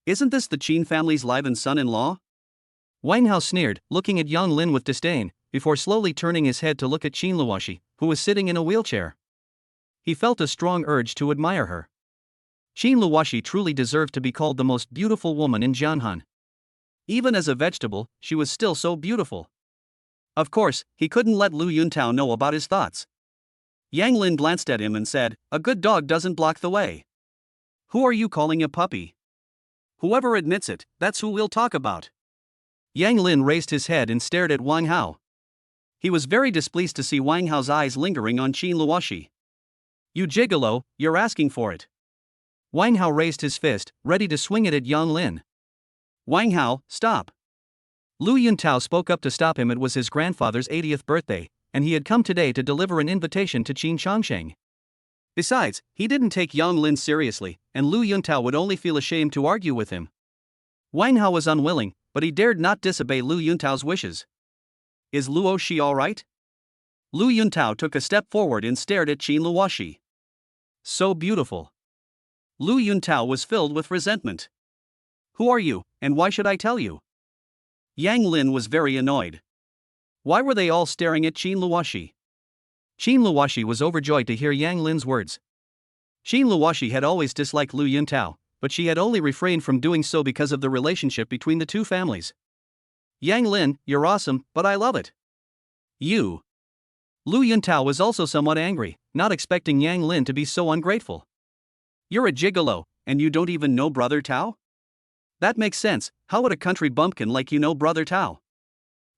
Isn't this the Qin family's live-in son-in-law? Wang Hao sneered, looking at Yang Lin with disdain, before slowly turning his head to look at Qin Luoshi, who was sitting in a wheelchair. He felt a strong urge to admire her. Qin Luoshi truly deserved to be called the most beautiful woman in Jianhan. Even as a vegetable, she was still so beautiful. Of course, he couldn't let Lu Yuntao know about his thoughts. Yang Lin glanced at him and said, "A good dog doesn't block the way. Who are you calling a puppy? Whoever admits it, that's who we'll talk about." Yang Lin raised his head and stared at Wang Hao. He was very displeased to see Wang Hao's eyes lingering on Qin Luoshi. "You gigolo, you're asking for it." Wang Hao raised his fist, ready to swing it at Yang Lin. "Wang Hao, stop." Lu Yuntao spoke up to stop him. It was his grandfather's 80th birthday, and he had come today to deliver an invitation to Qin Changsheng. Besides, he didn't take Yang Lin seriously, and Lu Yuntao would only feel ashamed to argue with him. Wang Hao was unwilling, but he dared not disobey Lu Yuntao's wishes. "Is Luo Shi alright?" Lu Yuntao took a step forward and stared at Qin Luoshi. So beautiful. Lu Yuntao was filled with resentment. "Who are you, and why should I tell you?" Yang Lin was very annoyed. Why were they all staring at Qin Luoshi? Qin Luoshi was overjoyed to hear Yang Lin's words. Qin Luoshi had always disliked Lu Yuntao, but she had only refrained from doing so because of the relationship between the two families. "Yang Lin, you're awesome, but I love it." "You." Lu Yuntao was also somewhat angry, not expecting Yang Lin to be so ungrateful. "You're a gigolo, and you don't even know Brother Tao?" "That makes sense. How would a country bumpkin like you know Brother Tao?"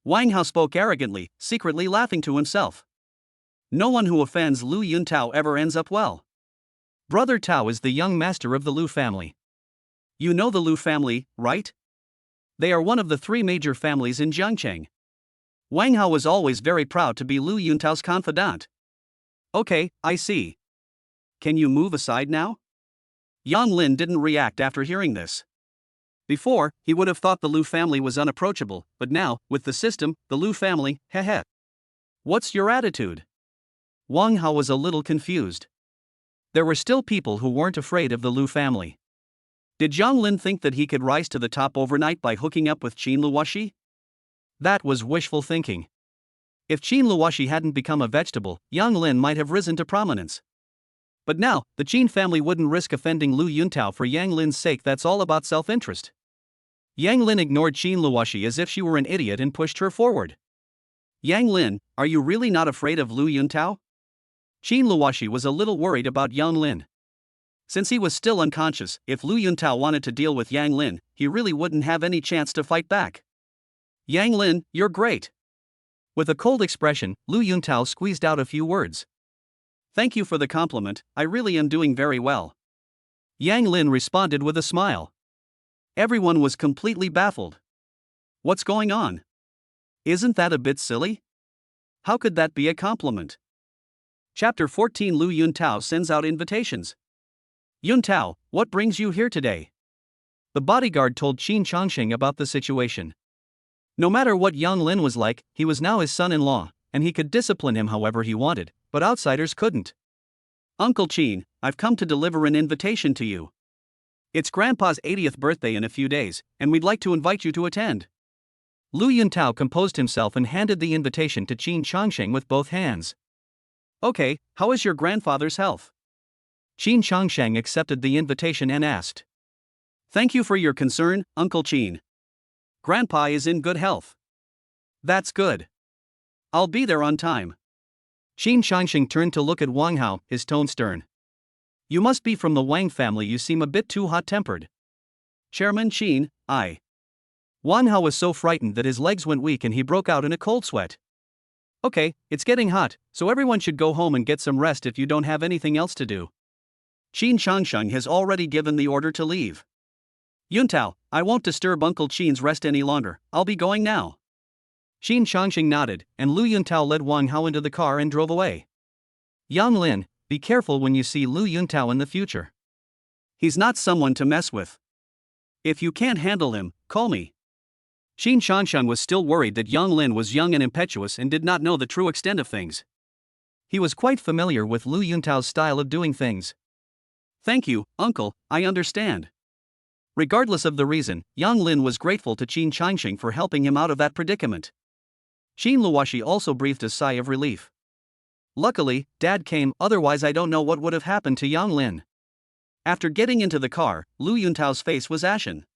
Wang Hao spoke arrogantly, secretly laughing to himself. No one who offends Lu Yuntao ever ends up well. Brother Tao is the young master of the Lu family. You know the Lu family, right? They are one of the three major families in Jiangcheng. Wang Hao was always very proud to be Lu Yuntao's confidant. "Okay, I see. Can you move aside now?" Yang Lin didn't react after hearing this. Before, he would have thought the Lu family was unapproachable, but now, with the system, the Lu family, heh. What's your attitude? Wang Hao was a little confused. There were still people who weren't afraid of the Lu family. Did Yang Lin think that he could rise to the top overnight by hooking up with Qin Luoshi? That was wishful thinking. If Qin Luoshi hadn't become a vegetable, Yang Lin might have risen to prominence. But now, the Qin family wouldn't risk offending Lu Yuntao for Yang Lin's sake. That's all about self-interest. Yang Lin ignored Qin Luoshi as if she were an idiot and pushed her forward. "Yang Lin, are you really not afraid of Lu Yuntao?" Qin Luoshi was a little worried about Yang Lin. Since he was still unconscious, if Lu Yuntao wanted to deal with Yang Lin, he really wouldn't have any chance to fight back. "Yang Lin, you're great." With a cold expression, Lu Yuntao squeezed out a few words. "Thank you for the compliment, I really am doing very well." Yang Lin responded with a smile. Everyone was completely baffled. What's going on? Isn't that a bit silly? How could that be a compliment? Chapter 14. Lu Yuntao sends out invitations. "Yuntao, what brings you here today?" The bodyguard told Qin Changsheng about the situation. No matter what Yang Lin was like, he was now his son-in-law, and he could discipline him however he wanted, but outsiders couldn't. "Uncle Qin, I've come to deliver an invitation to you. It's Grandpa's 80th birthday in a few days, and we'd like to invite you to attend." Lu Yuntao composed himself and handed the invitation to Qin Changsheng with both hands. "Okay, how is your grandfather's health?" Qin Changsheng accepted the invitation and asked. "Thank you for your concern, Uncle Qin. Grandpa is in good health." "That's good. I'll be there on time." Qin Changsheng turned to look at Wang Hao, his tone stern. "You must be from the Wang family. You seem a bit too hot-tempered." "Chairman Qin, I." Wang Hao was so frightened that his legs went weak and he broke out in a cold sweat. "Okay, it's getting hot, so everyone should go home and get some rest if you don't have anything else to do. Qin Changsheng has already given the order to leave." "Yuntao, I won't disturb Uncle Qin's rest any longer, I'll be going now." Qin Changsheng nodded, and Lu Yuntao led Wang Hao into the car and drove away. "Yang Lin, be careful when you see Lu Yuntao in the future. He's not someone to mess with. If you can't handle him, call me. Xin Shansheng was still worried that Yang Lin was young and impetuous and did not know the true extent of things. He was quite familiar with Lu Yuntao's style of doing things. Thank you, uncle, I understand. Regardless of the reason, Yang Lin was grateful to Qin Changxing for helping him out of that predicament. Qin Luoxi also breathed a sigh of relief. Luckily, Dad came, otherwise I don't know what would have happened to Yang Lin. After getting into the car, Lu Yuntao's face was ashen.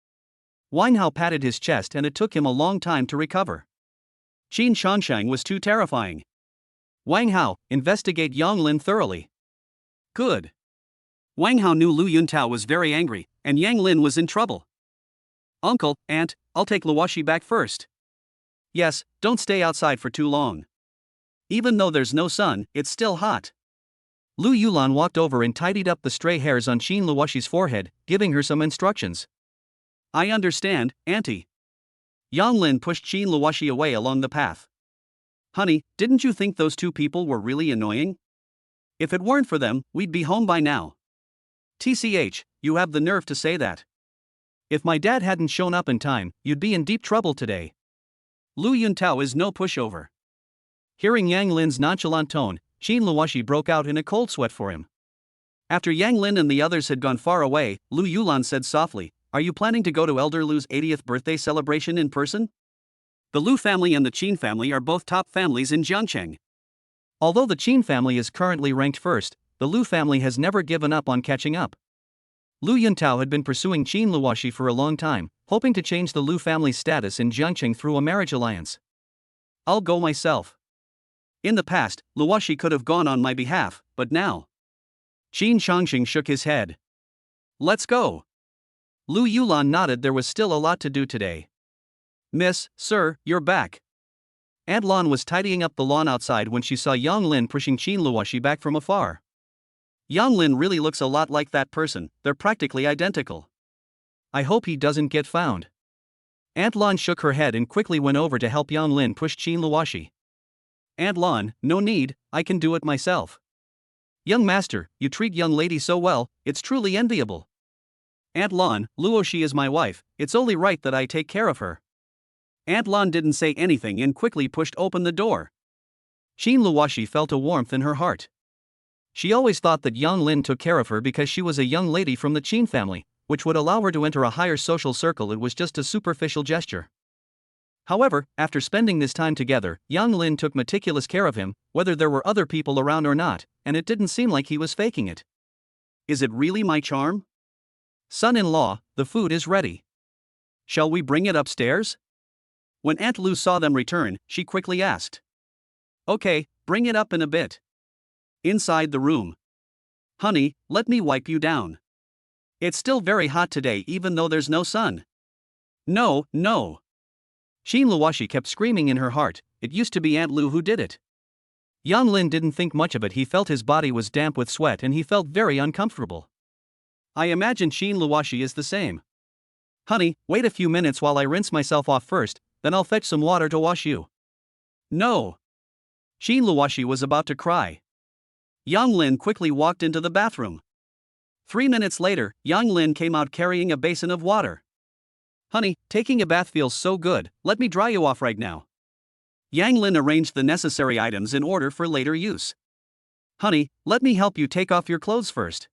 Wang Hao patted his chest and it took him a long time to recover. Qin Shansheng was too terrifying. Wang Hao, investigate Yang Lin thoroughly. Good. Wang Hao knew Lu Yuntao was very angry, and Yang Lin was in trouble. Uncle, Aunt, I'll take Luoxi back first. Yes, don't stay outside for too long. Even though there's no sun, it's still hot. Lu Yulan walked over and tidied up the stray hairs on Qin Luoxi's forehead, giving her some instructions. I understand, Auntie. Yang Lin pushed Qin Luoxi away along the path. Honey, didn't you think those two people were really annoying? If it weren't for them, we'd be home by now. TCH, you have the nerve to say that. If my dad hadn't shown up in time, you'd be in deep trouble today. Lu Yuntao is no pushover. Hearing Yang Lin's nonchalant tone, Qin Luoxi broke out in a cold sweat for him. After Yang Lin and the others had gone far away, Lu Yulan said softly, Are you planning to go to Elder Lu's 80th birthday celebration in person? The Lu family and the Qin family are both top families in Jiangcheng. Although the Qin family is currently ranked first, the Lu family has never given up on catching up. Lu Yuntao had been pursuing Qin Luoxi for a long time, hoping to change the Lu family's status in Jiangcheng through a marriage alliance. I'll go myself. In the past, Luoxi could have gone on my behalf, but now. Qin Changxing shook his head. Let's go. Lu Yulan nodded. There was still a lot to do today. Miss, sir, you're back. Aunt Lan was tidying up the lawn outside when she saw Yang Lin pushing Qin Luoxi back from afar. Yang Lin really looks a lot like that person, they're practically identical. I hope he doesn't get found. Aunt Lan shook her head and quickly went over to help Yang Lin push Qin Luoxi. Aunt Lan, no need, I can do it myself. Young master, you treat young lady so well, it's truly enviable. Aunt Lan, Luoxi is my wife, it's only right that I take care of her. Aunt Lan didn't say anything and quickly pushed open the door. Qin Luoxi felt a warmth in her heart. She always thought that Yang Lin took care of her because she was a young lady from the Qin family, which would allow her to enter a higher social circle. It was just a superficial gesture. However, after spending this time together, Yang Lin took meticulous care of him, whether there were other people around or not, and it didn't seem like he was faking it. Is it really my charm? Son-in-law, the food is ready. Shall we bring it upstairs? When Aunt Lu saw them return, she quickly asked. Okay, bring it up in a bit. Inside the room. Honey, let me wipe you down. It's still very hot today even though there's no sun. No, no. Qin Luoxi kept screaming in her heart, it used to be Aunt Lu who did it. Yang Lin didn't think much of it. He felt his body was damp with sweat and he felt very uncomfortable. I imagine Qin Luoxi is the same. Honey, wait a few minutes while I rinse myself off first, then I'll fetch some water to wash you. No. Qin Luoxi was about to cry. Yang Lin quickly walked into the bathroom. 3 minutes later, Yang Lin came out carrying a basin of water. Honey, taking a bath feels so good, let me dry you off right now. Yang Lin arranged the necessary items in order for later use. Honey, let me help you take off your clothes first.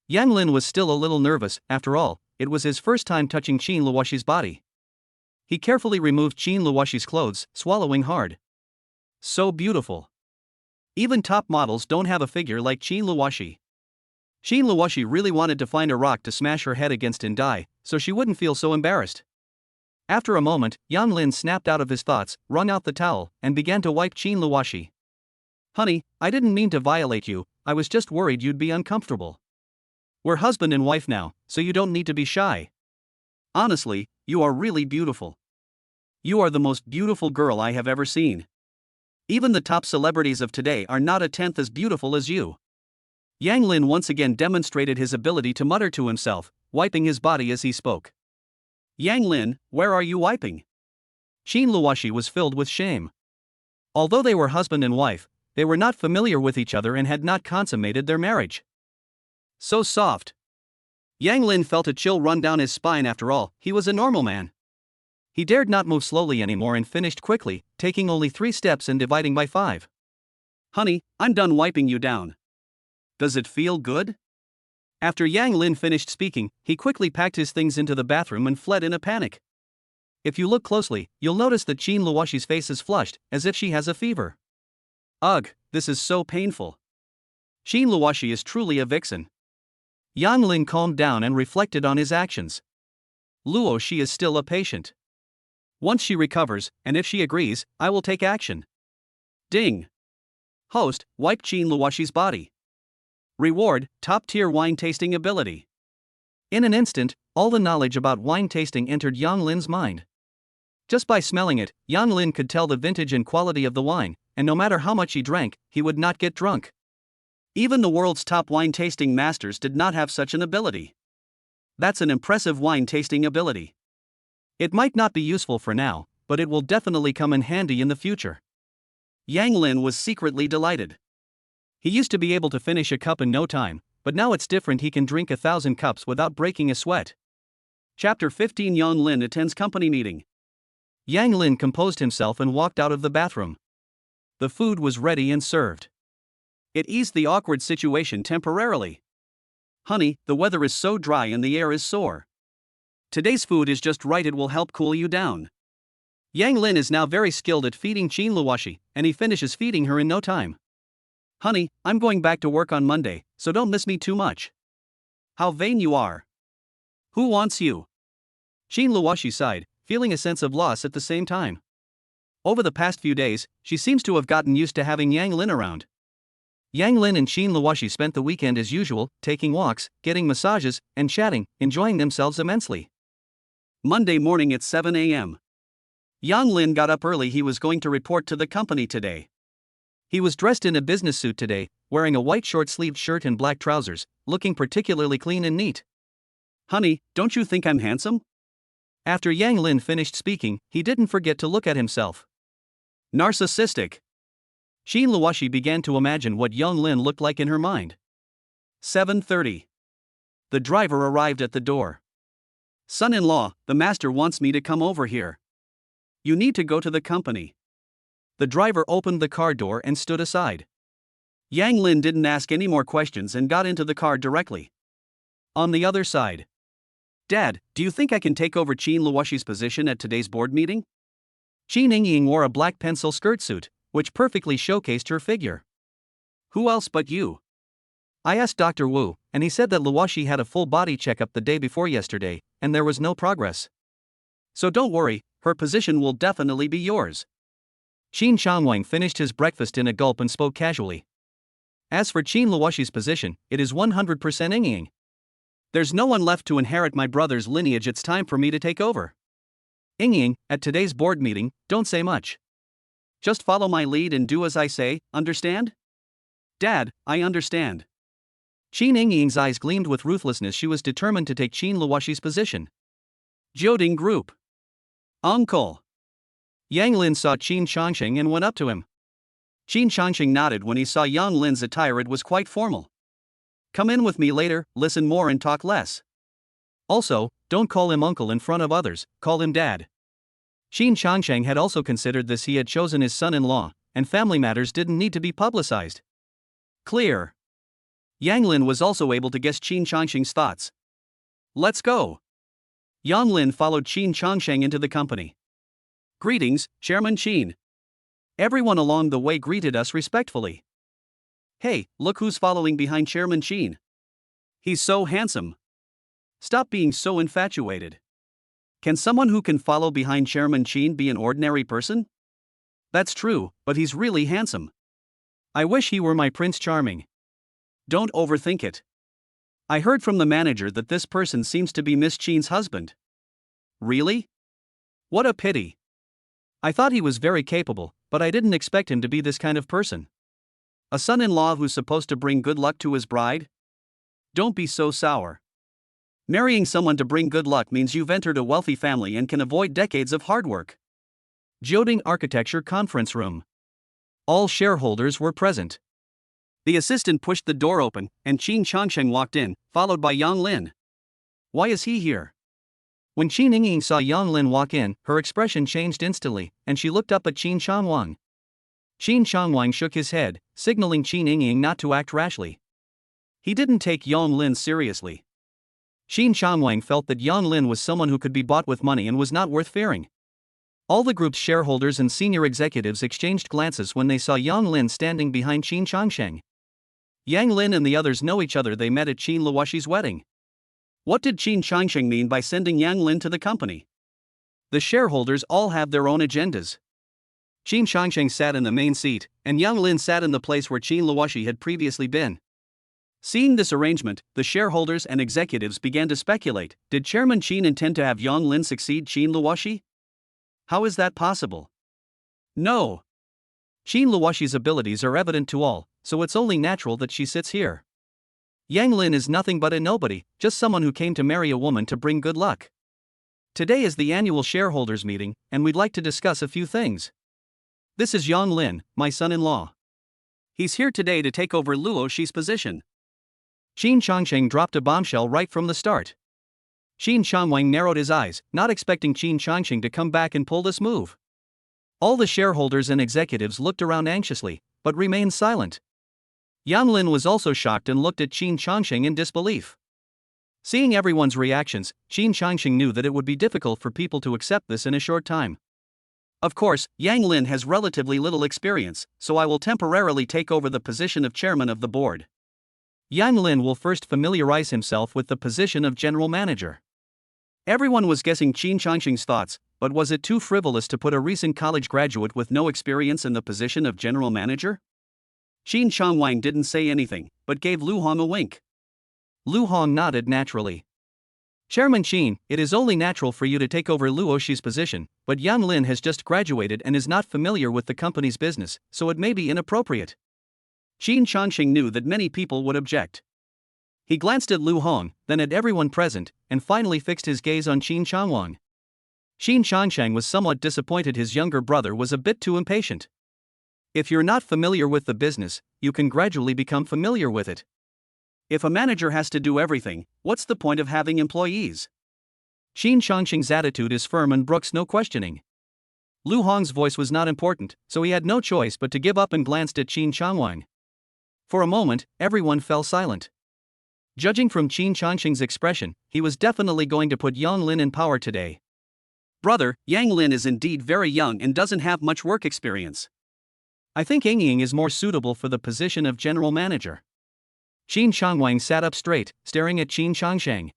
Yang Lin was still a little nervous. After all, it was his first time touching Qin Luoxi's body. He carefully removed Qin Luoxi's clothes, swallowing hard. So beautiful. Even top models don't have a figure like Qin Luoxi. Qin Luoxi really wanted to find a rock to smash her head against and die, so she wouldn't feel so embarrassed. After a moment, Yang Lin snapped out of his thoughts, wrung out the towel, and began to wipe Qin Luoxi. Honey, I didn't mean to violate you, I was just worried you'd be uncomfortable. We're husband and wife now, so you don't need to be shy. Honestly, you are really beautiful. You are the most beautiful girl I have ever seen. Even the top celebrities of today are not a tenth as beautiful as you. Yang Lin once again demonstrated his ability to mutter to himself, wiping his body as he spoke. Yang Lin, where are you wiping? Qin Luoxi was filled with shame. Although they were husband and wife, They were not familiar with each other and had not consummated their marriage. So soft. Yang Lin felt a chill run down his spine. After all, he was a normal man. He dared not move slowly anymore and finished quickly, taking only 3 steps and dividing by 5. Honey, I'm done wiping you down. Does it feel good? After Yang Lin finished speaking, he quickly packed his things into the bathroom and fled in a panic. If you look closely, you'll notice that Qin Luoxi's face is flushed, as if she has a fever. Ugh, this is so painful. Qin Luoxi is truly a vixen. Yang Lin calmed down and reflected on his actions. Luo, she is still a patient. Once she recovers, and if she agrees, I will take action. Ding. Host, wipe Qin Luoxi's body. Reward, top-tier wine tasting ability. In an instant, all the knowledge about wine tasting entered Yang Lin's mind. Just by smelling it, Yang Lin could tell the vintage and quality of the wine, and no matter how much he drank, he would not get drunk. Even the world's top wine tasting masters did not have such an ability. That's an impressive wine tasting ability. It might not be useful for now, but it will definitely come in handy in the future. Yang Lin was secretly delighted. He used to be able to finish a cup in no time, but now it's different. He can drink 1,000 cups without breaking a sweat. Chapter 15. Yang Lin attends company meeting. Yang Lin composed himself and walked out of the bathroom. The food was ready and served. It eased the awkward situation temporarily. Honey, the weather is so dry and the air is sore. Today's food is just right, it will help cool you down. Yang Lin is now very skilled at feeding Qin Luoxi, and he finishes feeding her in no time. Honey, I'm going back to work on Monday, so don't miss me too much. How vain you are. Who wants you? Qin Luoxi sighed, feeling a sense of loss at the same time. Over the past few days, she seems to have gotten used to having Yang Lin around. Yang Lin and Qin Luoxi spent the weekend as usual, taking walks, getting massages, and chatting, enjoying themselves immensely. Monday morning at 7 a.m. Yang Lin got up early. He was going to report to the company today. He was dressed in a business suit today, wearing a white short-sleeved shirt and black trousers, looking particularly clean and neat. Honey, don't you think I'm handsome? After Yang Lin finished speaking, he didn't forget to look at himself. Narcissistic. Qin Luoxi began to imagine what Yang Lin looked like in her mind. 7:30. The driver arrived at the door. Son-in-law, the master wants me to come over here. You need to go to the company. The driver opened the car door and stood aside. Yang Lin didn't ask any more questions and got into the car directly. On the other side. Dad, do you think I can take over Qin Luoxi's position at today's board meeting? Qin Yingying wore a black pencil skirt suit, which perfectly showcased her figure. Who else but you? I asked Dr. Wu, and he said that Luoxi had a full body checkup the day before yesterday, and there was no progress. So don't worry, her position will definitely be yours. Qin Changwang finished his breakfast in a gulp and spoke casually. As for Qin Luoxi's position, it is 100% Yingying. There's no one left to inherit my brother's lineage. It's time for me to take over. Yingying, at today's board meeting, don't say much. Just follow my lead and do as I say, understand? Dad, I understand. Qin Yingying's eyes gleamed with ruthlessness. She was determined to take Qin Luoxi's position. Jioding Group. Uncle. Yang Lin saw Qin Changsheng and went up to him. Qin Changsheng nodded when he saw Yang Lin's attire. It was quite formal. Come in with me later, listen more and talk less. Also, don't call him uncle in front of others, call him dad. Qin Changsheng had also considered this. He had chosen his son-in-law, and family matters didn't need to be publicized. Clear. Yang Lin was also able to guess Qin Changsheng's thoughts. Let's go. Yang Lin followed Qin Changsheng into the company. Greetings, Chairman Qin. Everyone along the way greeted us respectfully. Hey, look who's following behind Chairman Qin. He's so handsome. Stop being so infatuated. Can someone who can follow behind Chairman Qin be an ordinary person? That's true, but he's really handsome. I wish he were my Prince Charming. Don't overthink it. I heard from the manager that this person seems to be Miss Qin's husband. Really? What a pity. I thought he was very capable, but I didn't expect him to be this kind of person. A son-in-law who's supposed to bring good luck to his bride? Don't be so sour. Marrying someone to bring good luck means you've entered a wealthy family and can avoid decades of hard work. Jioding Architecture Conference Room. All shareholders were present. The assistant pushed the door open, and Qin Changsheng walked in, followed by Yang Lin. Why is he here? When Qin Yingying saw Yang Lin walk in, her expression changed instantly, and she looked up at Qin Changwang. Qin Changwang shook his head, signaling Qin Yingying not to act rashly. He didn't take Yang Lin seriously. Qin Changwang felt that Yang Lin was someone who could be bought with money and was not worth fearing. All the group's shareholders and senior executives exchanged glances when they saw Yang Lin standing behind Qin Changsheng. Yang Lin and the others know each other. They met at Qin Luoshi's wedding. What did Qin Changsheng mean by sending Yang Lin to the company? The shareholders all have their own agendas. Qin Changsheng sat in the main seat, and Yang Lin sat in the place where Qin Luoshi had previously been. Seeing this arrangement, the shareholders and executives began to speculate. Did Chairman Qin intend to have Yang Lin succeed Qin Luoshi? How is that possible? No. Qin Luoshi's abilities are evident to all, so it's only natural that she sits here. Yang Lin is nothing but a nobody, just someone who came to marry a woman to bring good luck. Today is the annual shareholders meeting, and we'd like to discuss a few things. This is Yang Lin, my son-in-law. He's here today to take over Luo Shi's position. Qin Changsheng dropped a bombshell right from the start. Qin Changwang narrowed his eyes, not expecting Qin Changsheng to come back and pull this move. All the shareholders and executives looked around anxiously, but remained silent. Yang Lin was also shocked and looked at Qin Changsheng in disbelief. Seeing everyone's reactions, Qin Changsheng knew that it would be difficult for people to accept this in a short time. Of course, Yang Lin has relatively little experience, so I will temporarily take over the position of chairman of the board. Yang Lin will first familiarize himself with the position of general manager. Everyone was guessing Qin Changsheng's thoughts, but was it too frivolous to put a recent college graduate with no experience in the position of general manager? Qin Changwang didn't say anything, but gave Lu Hong a wink. Lu Hong nodded naturally. Chairman Qin, it is only natural for you to take over Luo Shi's position, but Yang Lin has just graduated and is not familiar with the company's business, so it may be inappropriate. Qin Changsheng knew that many people would object. He glanced at Lu Hong, then at everyone present, and finally fixed his gaze on Qin Changwang. Qin Changsheng was somewhat disappointed his younger brother was a bit too impatient. If you're not familiar with the business, you can gradually become familiar with it. If a manager has to do everything, what's the point of having employees? Qin Changsheng's attitude is firm and brooks no questioning. Lu Hong's voice was not important, so he had no choice but to give up and glanced at Qin Changwang. For a moment, everyone fell silent. Judging from Qin Changsheng's expression, he was definitely going to put Yang Lin in power today. Brother, Yang Lin is indeed very young and doesn't have much work experience. I think Yingying is more suitable for the position of general manager. Qin Changwang sat up straight, staring at Qin Changsheng.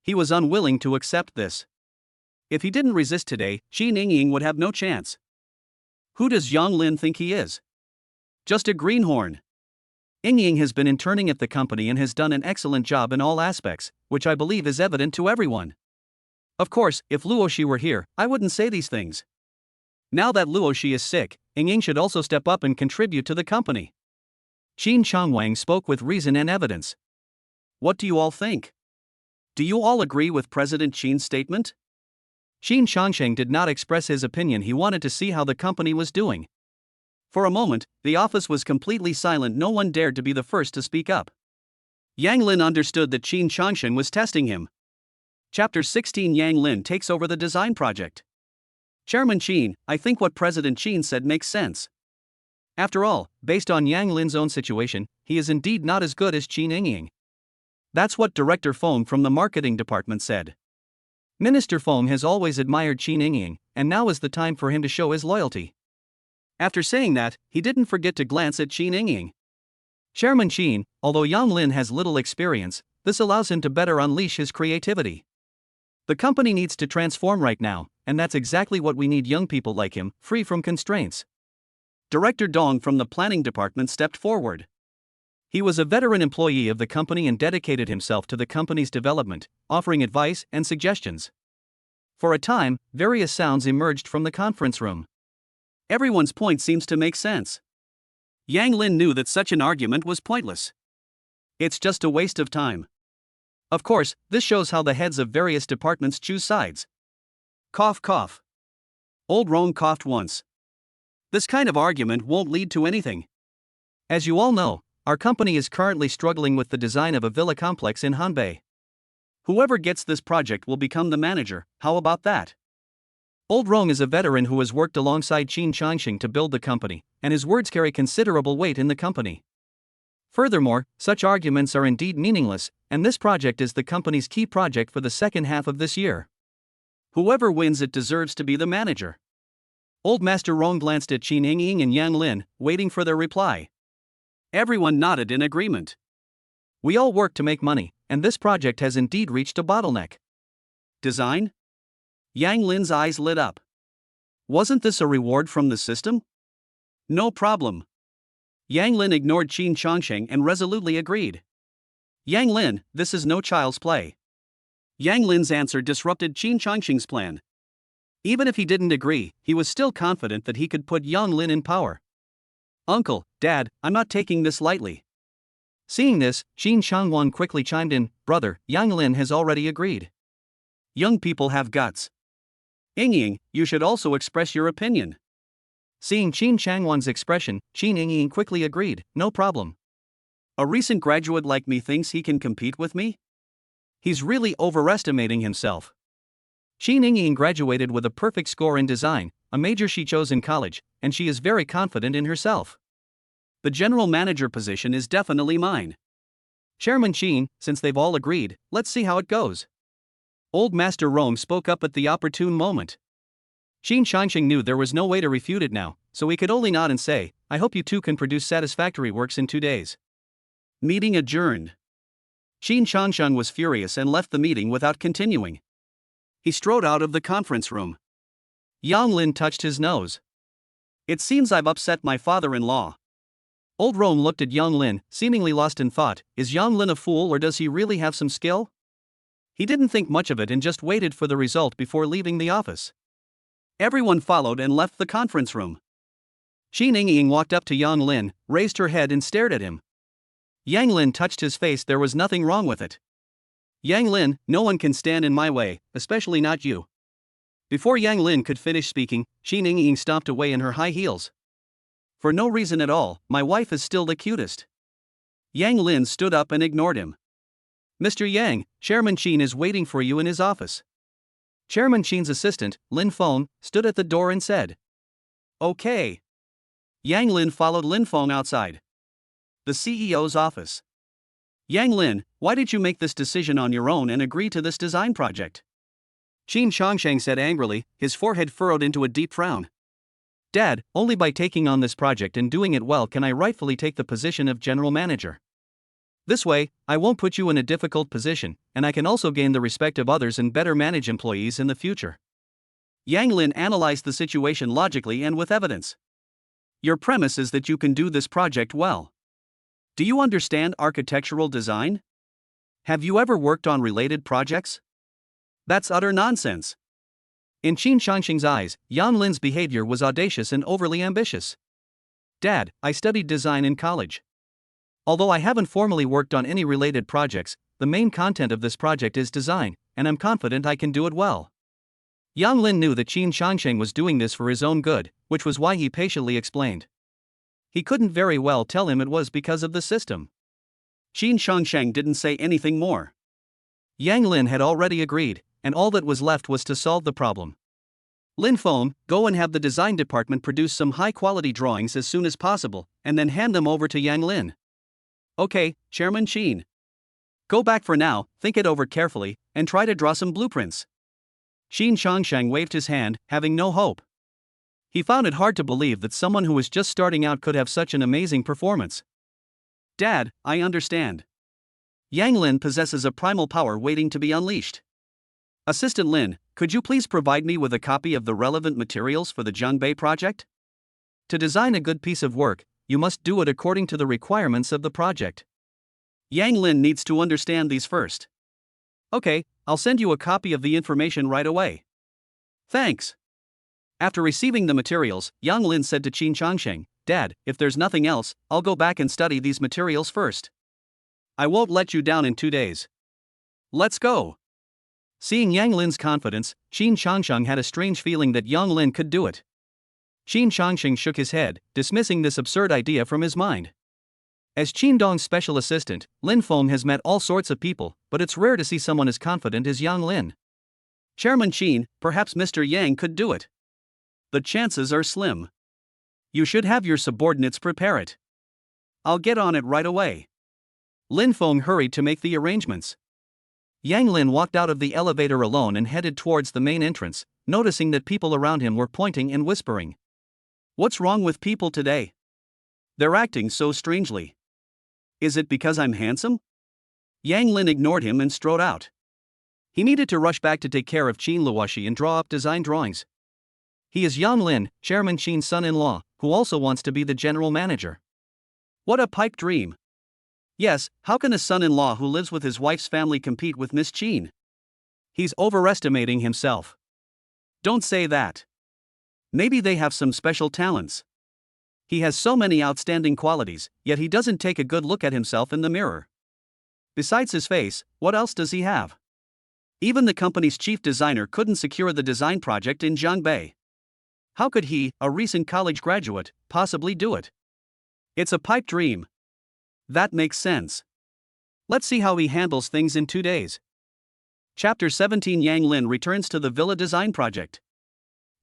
He was unwilling to accept this. If he didn't resist today, Qin Yingying would have no chance. Who does Yang Lin think he is? Just a greenhorn. Yingying has been interning at the company and has done an excellent job in all aspects, which I believe is evident to everyone. Of course, if Luo Shi were here, I wouldn't say these things. Now that Luo Shi is sick, Yingying should also step up and contribute to the company. Qin Changwang spoke with reason and evidence. What do you all think? Do you all agree with President Qin's statement? Qin Changsheng did not express his opinion. He wanted to see how the company was doing. For a moment, the office was completely silent. No one dared to be the first to speak up. Yang Lin understood that Qin Changsheng was testing him. Chapter 16 Yang Lin takes over the design project. Chairman Qin, I think what President Qin said makes sense. After all, based on Yang Lin's own situation, he is indeed not as good as Qin Yingying. That's what Director Feng from the marketing department said. Minister Feng has always admired Qin Yingying, and now is the time for him to show his loyalty. After saying that, he didn't forget to glance at Qin Yingying. Chairman Qin, although Yang Lin has little experience, this allows him to better unleash his creativity. The company needs to transform right now, and that's exactly what we need: young people like him, free from constraints. Director Dong from the planning department stepped forward. He was a veteran employee of the company and dedicated himself to the company's development, offering advice and suggestions. For a time, various sounds emerged from the conference room. Everyone's point seems to make sense. Yang Lin knew that such an argument was pointless. It's just a waste of time. Of course, this shows how the heads of various departments choose sides. Cough cough. Old Rome coughed once. This kind of argument won't lead to anything. As you all know, our company is currently struggling with the design of a villa complex in Hanbei. Whoever gets this project will become the manager. How about that? Old Rong is a veteran who has worked alongside Qin Changxing to build the company, and his words carry considerable weight in the company. Furthermore, such arguments are indeed meaningless, and this project is the company's key project for the second half of this year. Whoever wins it deserves to be the manager. Old Master Rong glanced at Qin Yingying and Yang Lin, waiting for their reply. Everyone nodded in agreement. We all work to make money, and this project has indeed reached a bottleneck. Design? Yang Lin's eyes lit up. Wasn't this a reward from the system? No problem. Yang Lin ignored Qin Changsheng and resolutely agreed. Yang Lin, this is no child's play. Yang Lin's answer disrupted Qin Changsheng's plan. Even if he didn't agree, he was still confident that he could put Yang Lin in power. Uncle, Dad, I'm not taking this lightly. Seeing this, Qin Changwan quickly chimed in, Brother, Yang Lin has already agreed. Young people have guts. Yingying, you should also express your opinion. Seeing Qin Changwan's expression, Qin Yingying quickly agreed, no problem. A recent graduate like me thinks he can compete with me? He's really overestimating himself. Qin Yingying graduated with a perfect score in design, a major she chose in college, and she is very confident in herself. The general manager position is definitely mine. Chairman Qin, since they've all agreed, let's see how it goes. Old Master Rome spoke up at the opportune moment. Qin Changsheng knew there was no way to refute it now, so he could only nod and say, I hope you two can produce satisfactory works in 2 days. Meeting adjourned. Qin Changsheng was furious and left the meeting without continuing. He strode out of the conference room. Yang Lin touched his nose. It seems I've upset my father-in-law. Old Rome looked at Yang Lin, seemingly lost in thought. Is Yang Lin a fool or does he really have some skill? He didn't think much of it and just waited for the result before leaving the office. Everyone followed and left the conference room. Qin Yingying walked up to Yang Lin, raised her head and stared at him. Yang Lin touched his face. There was nothing wrong with it. Yang Lin, no one can stand in my way, especially not you. Before Yang Lin could finish speaking, Qin Yingying stomped away in her high heels. For no reason at all, my wife is still the cutest. Yang Lin stood up and ignored him. Mr. Yang, Chairman Qin is waiting for you in his office. Chairman Qin's assistant, Lin Feng, stood at the door and said, Okay. Yang Lin followed Lin Feng outside the CEO's office. Yang Lin, why did you make this decision on your own and agree to this design project? Qin Changsheng said angrily, his forehead furrowed into a deep frown. Dad, only by taking on this project and doing it well can I rightfully take the position of general manager. This way, I won't put you in a difficult position, and I can also gain the respect of others and better manage employees in the future. Yang Lin analyzed the situation logically and with evidence. Your premise is that you can do this project well. Do you understand architectural design? Have you ever worked on related projects? That's utter nonsense. In Qin Changsheng's eyes, Yang Lin's behavior was audacious and overly ambitious. Dad, I studied design in college. Although I haven't formally worked on any related projects, the main content of this project is design, and I'm confident I can do it well. Yang Lin knew that Qin Changsheng was doing this for his own good, which was why he patiently explained. He couldn't very well tell him it was because of the system. Qin Changsheng didn't say anything more. Yang Lin had already agreed, and all that was left was to solve the problem. Lin Feng, go and have the design department produce some high-quality drawings as soon as possible, and then hand them over to Yang Lin. Okay, Chairman Qin. Go back for now, think it over carefully, and try to draw some blueprints. Qin Changsheng waved his hand, having no hope. He found it hard to believe that someone who was just starting out could have such an amazing performance. Dad, I understand. Yang Lin possesses a primal power waiting to be unleashed. Assistant Lin, could you please provide me with a copy of the relevant materials for the Jianbei project? To design a good piece of work, you must do it according to the requirements of the project. Yang Lin needs to understand these first. Okay, I'll send you a copy of the information right away. Thanks. After receiving the materials, Yang Lin said to Qin Changsheng, Dad, if there's nothing else, I'll go back and study these materials first. I won't let you down in 2 days. Let's go. Seeing Yang Lin's confidence, Qin Changsheng had a strange feeling that Yang Lin could do it. Qin Changsheng shook his head, dismissing this absurd idea from his mind. As Qin Dong's special assistant, Lin Feng has met all sorts of people, but it's rare to see someone as confident as Yang Lin. Chairman Qin, perhaps Mr. Yang could do it. The chances are slim. You should have your subordinates prepare it. I'll get on it right away. Lin Feng hurried to make the arrangements. Yang Lin walked out of the elevator alone and headed towards the main entrance, noticing that people around him were pointing and whispering. What's wrong with people today? They're acting so strangely. Is it because I'm handsome? Yang Lin ignored him and strode out. He needed to rush back to take care of Qin Luoshi and draw up design drawings. He is Yang Lin, Chairman Qin's son-in-law, who also wants to be the general manager. What a pipe dream. Yes, how can a son-in-law who lives with his wife's family compete with Miss Qin? He's overestimating himself. Don't say that. Maybe they have some special talents. He has so many outstanding qualities, yet he doesn't take a good look at himself in the mirror. Besides his face, what else does he have? Even the company's chief designer couldn't secure the design project in Jiangbei. How could he, a recent college graduate, possibly do it? It's a pipe dream. That makes sense. Let's see how he handles things in 2 days. Chapter 17. Yang Lin returns to the villa design project.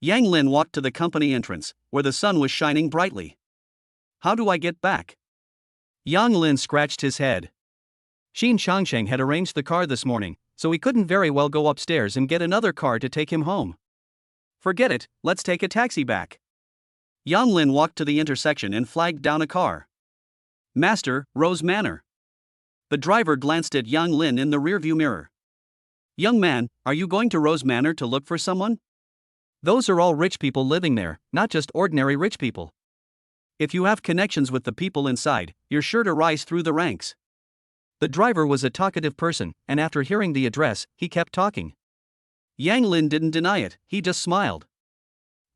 Yang Lin walked to the company entrance, where the sun was shining brightly. How do I get back? Yang Lin scratched his head. Qin Changsheng had arranged the car this morning, so he couldn't very well go upstairs and get another car to take him home. Forget it, let's take a taxi back. Yang Lin walked to the intersection and flagged down a car. Master, Rose Manor. The driver glanced at Yang Lin in the rearview mirror. Young man, are you going to Rose Manor to look for someone? Those are all rich people living there, not just ordinary rich people. If you have connections with the people inside, you're sure to rise through the ranks. The driver was a talkative person, and after hearing the address, he kept talking. Yang Lin didn't deny it, he just smiled.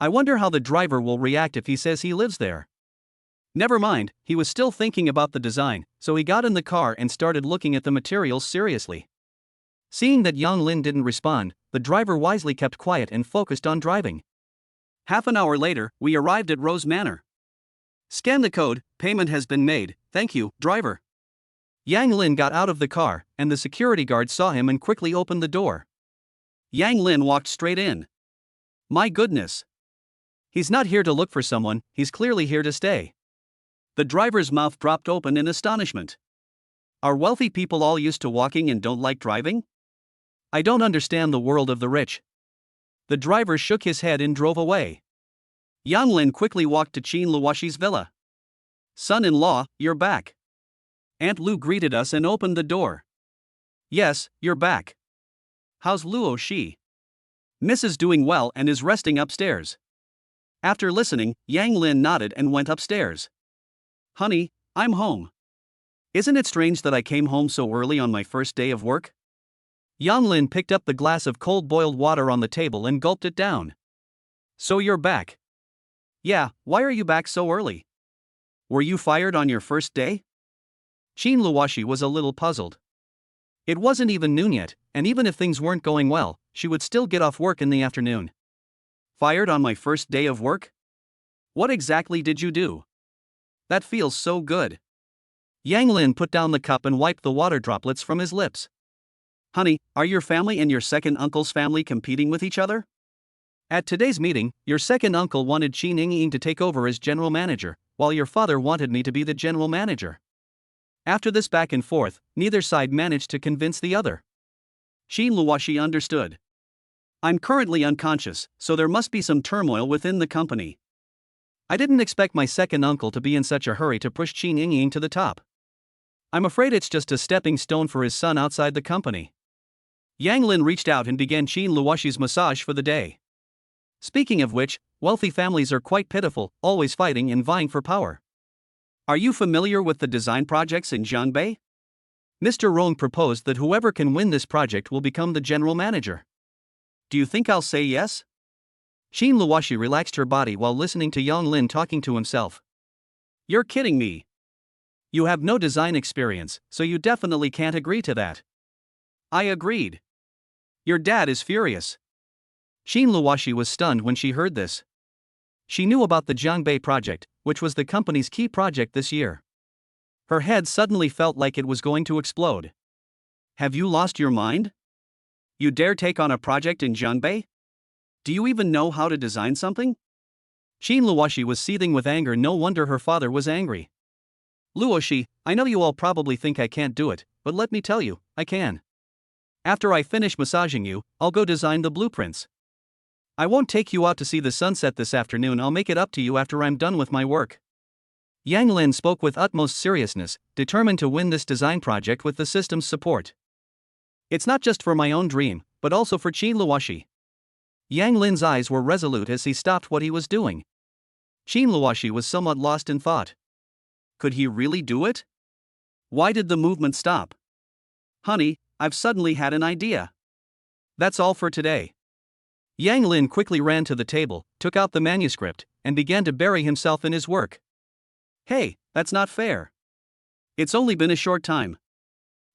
I wonder how the driver will react if he says he lives there. Never mind, he was still thinking about the design, so he got in the car and started looking at the materials seriously. Seeing that Yang Lin didn't respond, the driver wisely kept quiet and focused on driving. Half an hour later, we arrived at Rose Manor. Scan the code, payment has been made, thank you, driver. Yang Lin got out of the car, and the security guard saw him and quickly opened the door. Yang Lin walked straight in. My goodness. He's not here to look for someone, he's clearly here to stay. The driver's mouth dropped open in astonishment. Are wealthy people all used to walking and don't like driving? I don't understand the world of the rich. The driver shook his head and drove away. Yang Lin quickly walked to Qin Luoshi's villa. Son-in-law, you're back. Aunt Lu greeted us and opened the door. Yes, you're back. How's Luo Shi? Mrs. doing well and is resting upstairs. After listening, Yang Lin nodded and went upstairs. Honey, I'm home. Isn't it strange that I came home so early on my first day of work? Yang Lin picked up the glass of cold boiled water on the table and gulped it down. So you're back. Yeah, why are you back so early? Were you fired on your first day? Qin Luoshi was a little puzzled. It wasn't even noon yet, and even if things weren't going well, she would still get off work in the afternoon. Fired on my first day of work? What exactly did you do? That feels so good. Yang Lin put down the cup and wiped the water droplets from his lips. Honey, are your family and your second uncle's family competing with each other? At today's meeting, your second uncle wanted Qin Ying to take over as general manager, while your father wanted me to be the general manager. After this back and forth, neither side managed to convince the other. Qin Luoshi understood. I'm currently unconscious, so there must be some turmoil within the company. I didn't expect my second uncle to be in such a hurry to push Qin Ying to the top. I'm afraid it's just a stepping stone for his son outside the company. Yang Lin reached out and began Qin Luoshi's massage for the day. Speaking of which, wealthy families are quite pitiful, always fighting and vying for power. Are you familiar with the design projects in Jiangbei? Mr. Rong proposed that whoever can win this project will become the general manager. Do you think I'll say yes? Qin Luoshi relaxed her body while listening to Yang Lin talking to himself. You're kidding me. You have no design experience, so you definitely can't agree to that. I agreed. Your dad is furious. Qin Luoshi was stunned when she heard this. She knew about the Jiangbei project, which was the company's key project this year. Her head suddenly felt like it was going to explode. Have you lost your mind? You dare take on a project in Jiangbei? Do you even know how to design something? Qin Luoshi was seething with anger. No wonder her father was angry. Luoshi, I know you all probably think I can't do it, but let me tell you, I can. After I finish massaging you, I'll go design the blueprints. I won't take you out to see the sunset this afternoon. I'll make it up to you after I'm done with my work. Yang Lin spoke with utmost seriousness, determined to win this design project with the system's support. It's not just for my own dream, but also for Qin Luoshi. Yang Lin's eyes were resolute as he stopped what he was doing. Qin Luoshi was somewhat lost in thought. Could he really do it? Why did the movement stop? Honey, I've suddenly had an idea. That's all for today. Yang Lin quickly ran to the table, took out the manuscript, and began to bury himself in his work. Hey, that's not fair. It's only been a short time.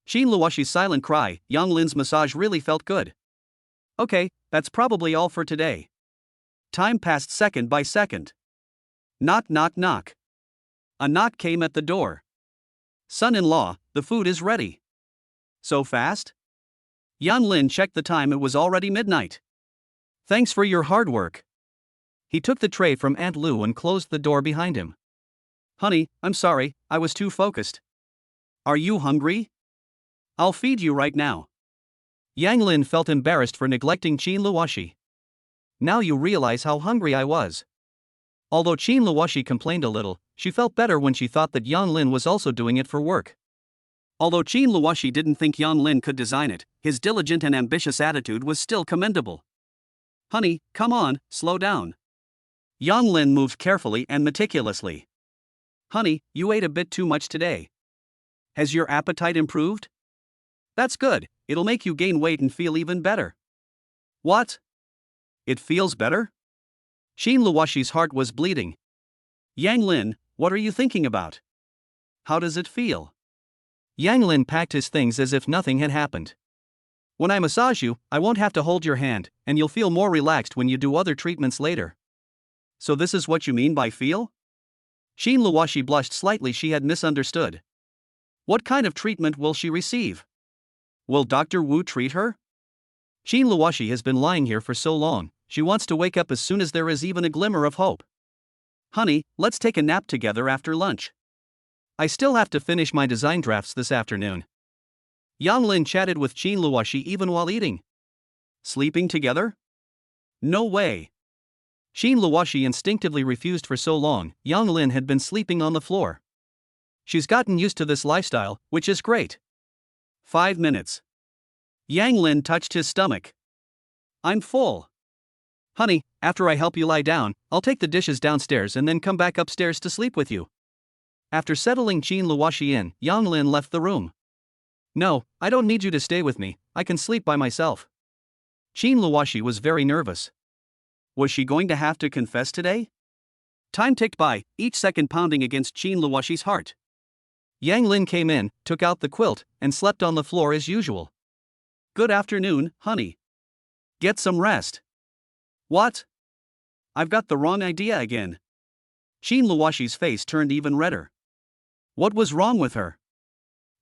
Qin Luoshi's silent cry, Yang Lin's massage really felt good. Okay, that's probably all for today. Time passed second by second. Knock knock knock. A knock came at the door. Son-in-law, the food is ready. So fast? Yang Lin checked the time. It was already midnight. Thanks for your hard work. He took the tray from Aunt Lu and closed the door behind him. Honey, I'm sorry, I was too focused. Are you hungry? I'll feed you right now. Yang Lin felt embarrassed for neglecting Qin Luoshi. Now you realize how hungry I was. Although Qin Luoshi complained a little, she felt better when she thought that Yang Lin was also doing it for work. Although Qin Luoshi didn't think Yang Lin could design it, his diligent and ambitious attitude was still commendable. Honey, come on, slow down. Yang Lin moved carefully and meticulously. Honey, you ate a bit too much today. Has your appetite improved? That's good, it'll make you gain weight and feel even better. What? It feels better? Qin Luoshi's heart was bleeding. Yang Lin, what are you thinking about? How does it feel? Yang Lin packed his things as if nothing had happened. When I massage you, I won't have to hold your hand, and you'll feel more relaxed when you do other treatments later. So this is what you mean by feel? Qin Luoshi blushed slightly. She had misunderstood. What kind of treatment will she receive? Will Dr. Wu treat her? Qin Luoshi has been lying here for so long, she wants to wake up as soon as there is even a glimmer of hope. Honey, let's take a nap together after lunch. I still have to finish my design drafts this afternoon. Yang Lin chatted with Qin Luoshi even while eating. Sleeping together? No way. Qin Luoshi instinctively refused. For so long, Yang Lin had been sleeping on the floor. She's gotten used to this lifestyle, which is great. 5 minutes. Yang Lin touched his stomach. I'm full. Honey, after I help you lie down, I'll take the dishes downstairs and then come back upstairs to sleep with you. After settling Qin Luoshi in, Yang Lin left the room. No, I don't need you to stay with me, I can sleep by myself. Qin Luoshi was very nervous. Was she going to have to confess today? Time ticked by, each second pounding against Qin Luoshi's heart. Yang Lin came in, took out the quilt, and slept on the floor as usual. Good afternoon, honey. Get some rest. What? I've got the wrong idea again. Qin Luoshi's face turned even redder. What was wrong with her?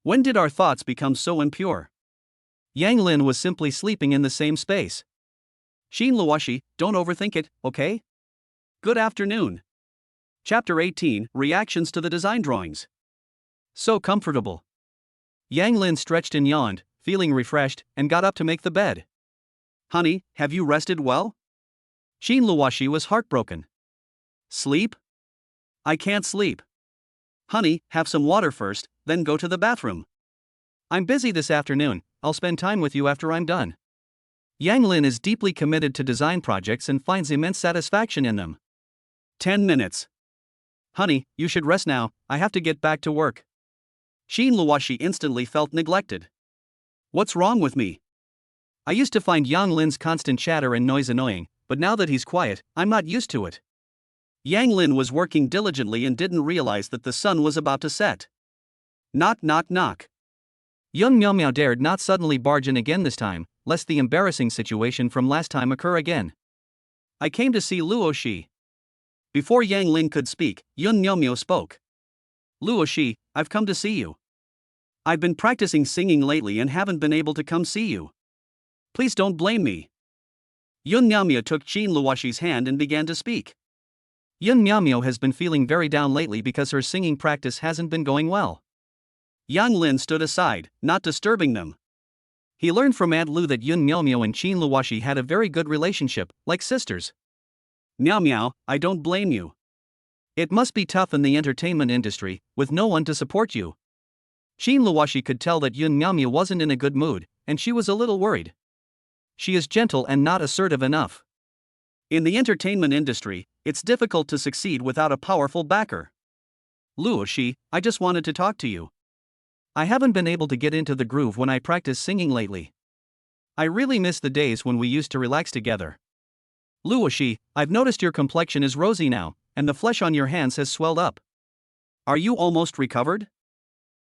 When did our thoughts become so impure? Yang Lin was simply sleeping in the same space. Qin Luoshi, don't overthink it, okay? Good afternoon. Chapter 18, Reactions to the Design Drawings. So comfortable. Yang Lin stretched and yawned, feeling refreshed, and got up to make the bed. Honey, have you rested well? Qin Luoshi was heartbroken. Sleep? I can't sleep. Honey, have some water first, then go to the bathroom. I'm busy this afternoon, I'll spend time with you after I'm done. Yang Lin is deeply committed to design projects and finds immense satisfaction in them. 10 minutes. Honey, you should rest now, I have to get back to work. Qin Luoshi instantly felt neglected. What's wrong with me? I used to find Yang Lin's constant chatter and noise annoying, but now that he's quiet, I'm not used to it. Yang Lin was working diligently and didn't realize that the sun was about to set. Knock knock knock. Young Miao Miao dared not suddenly barge in again this time, lest the embarrassing situation from last time occur again. I came to see Luoshi. Before Yang Lin could speak, Yun Myeomyo spoke. Luo Shi, I've come to see you. I've been practicing singing lately and haven't been able to come see you. Please don't blame me. Yun Myeomyo took Qin Luoshi's hand and began to speak. Yun Myeomyo has been feeling very down lately because her singing practice hasn't been going well. Yang Lin stood aside, not disturbing them. He learned from Aunt Lu that Yun Myeomyo and Qin Luoshi had a very good relationship, like sisters. Meow meow, I don't blame you. It must be tough in the entertainment industry, with no one to support you. Qin Luoshi could tell that Yun Myeomyo wasn't in a good mood, and she was a little worried. She is gentle and not assertive enough. In the entertainment industry, it's difficult to succeed without a powerful backer. Luo Shi, I just wanted to talk to you. I haven't been able to get into the groove when I practice singing lately. I really miss the days when we used to relax together. Luo Shi, I've noticed your complexion is rosy now, and the flesh on your hands has swelled up. Are you almost recovered?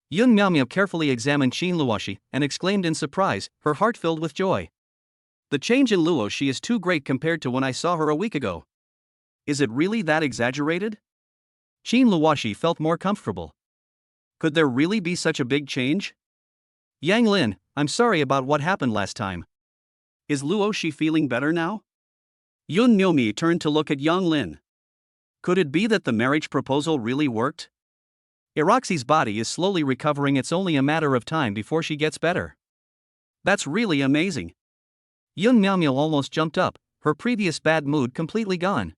Yun Myeomyo carefully examined Qin Luoshi and exclaimed in surprise, her heart filled with joy. The change in Luo Shi is too great compared to when I saw her a week ago. Is it really that exaggerated? Qin Luoshi felt more comfortable. Could there really be such a big change? Yang Lin, I'm sorry about what happened last time. Is Luo Shi feeling better now? Yun Myeomyo turned to look at Yang Lin. Could it be that the marriage proposal really worked? Eroxi's body is slowly recovering, it's only a matter of time before she gets better. That's really amazing. Yun Myeomyo almost jumped up, her previous bad mood completely gone.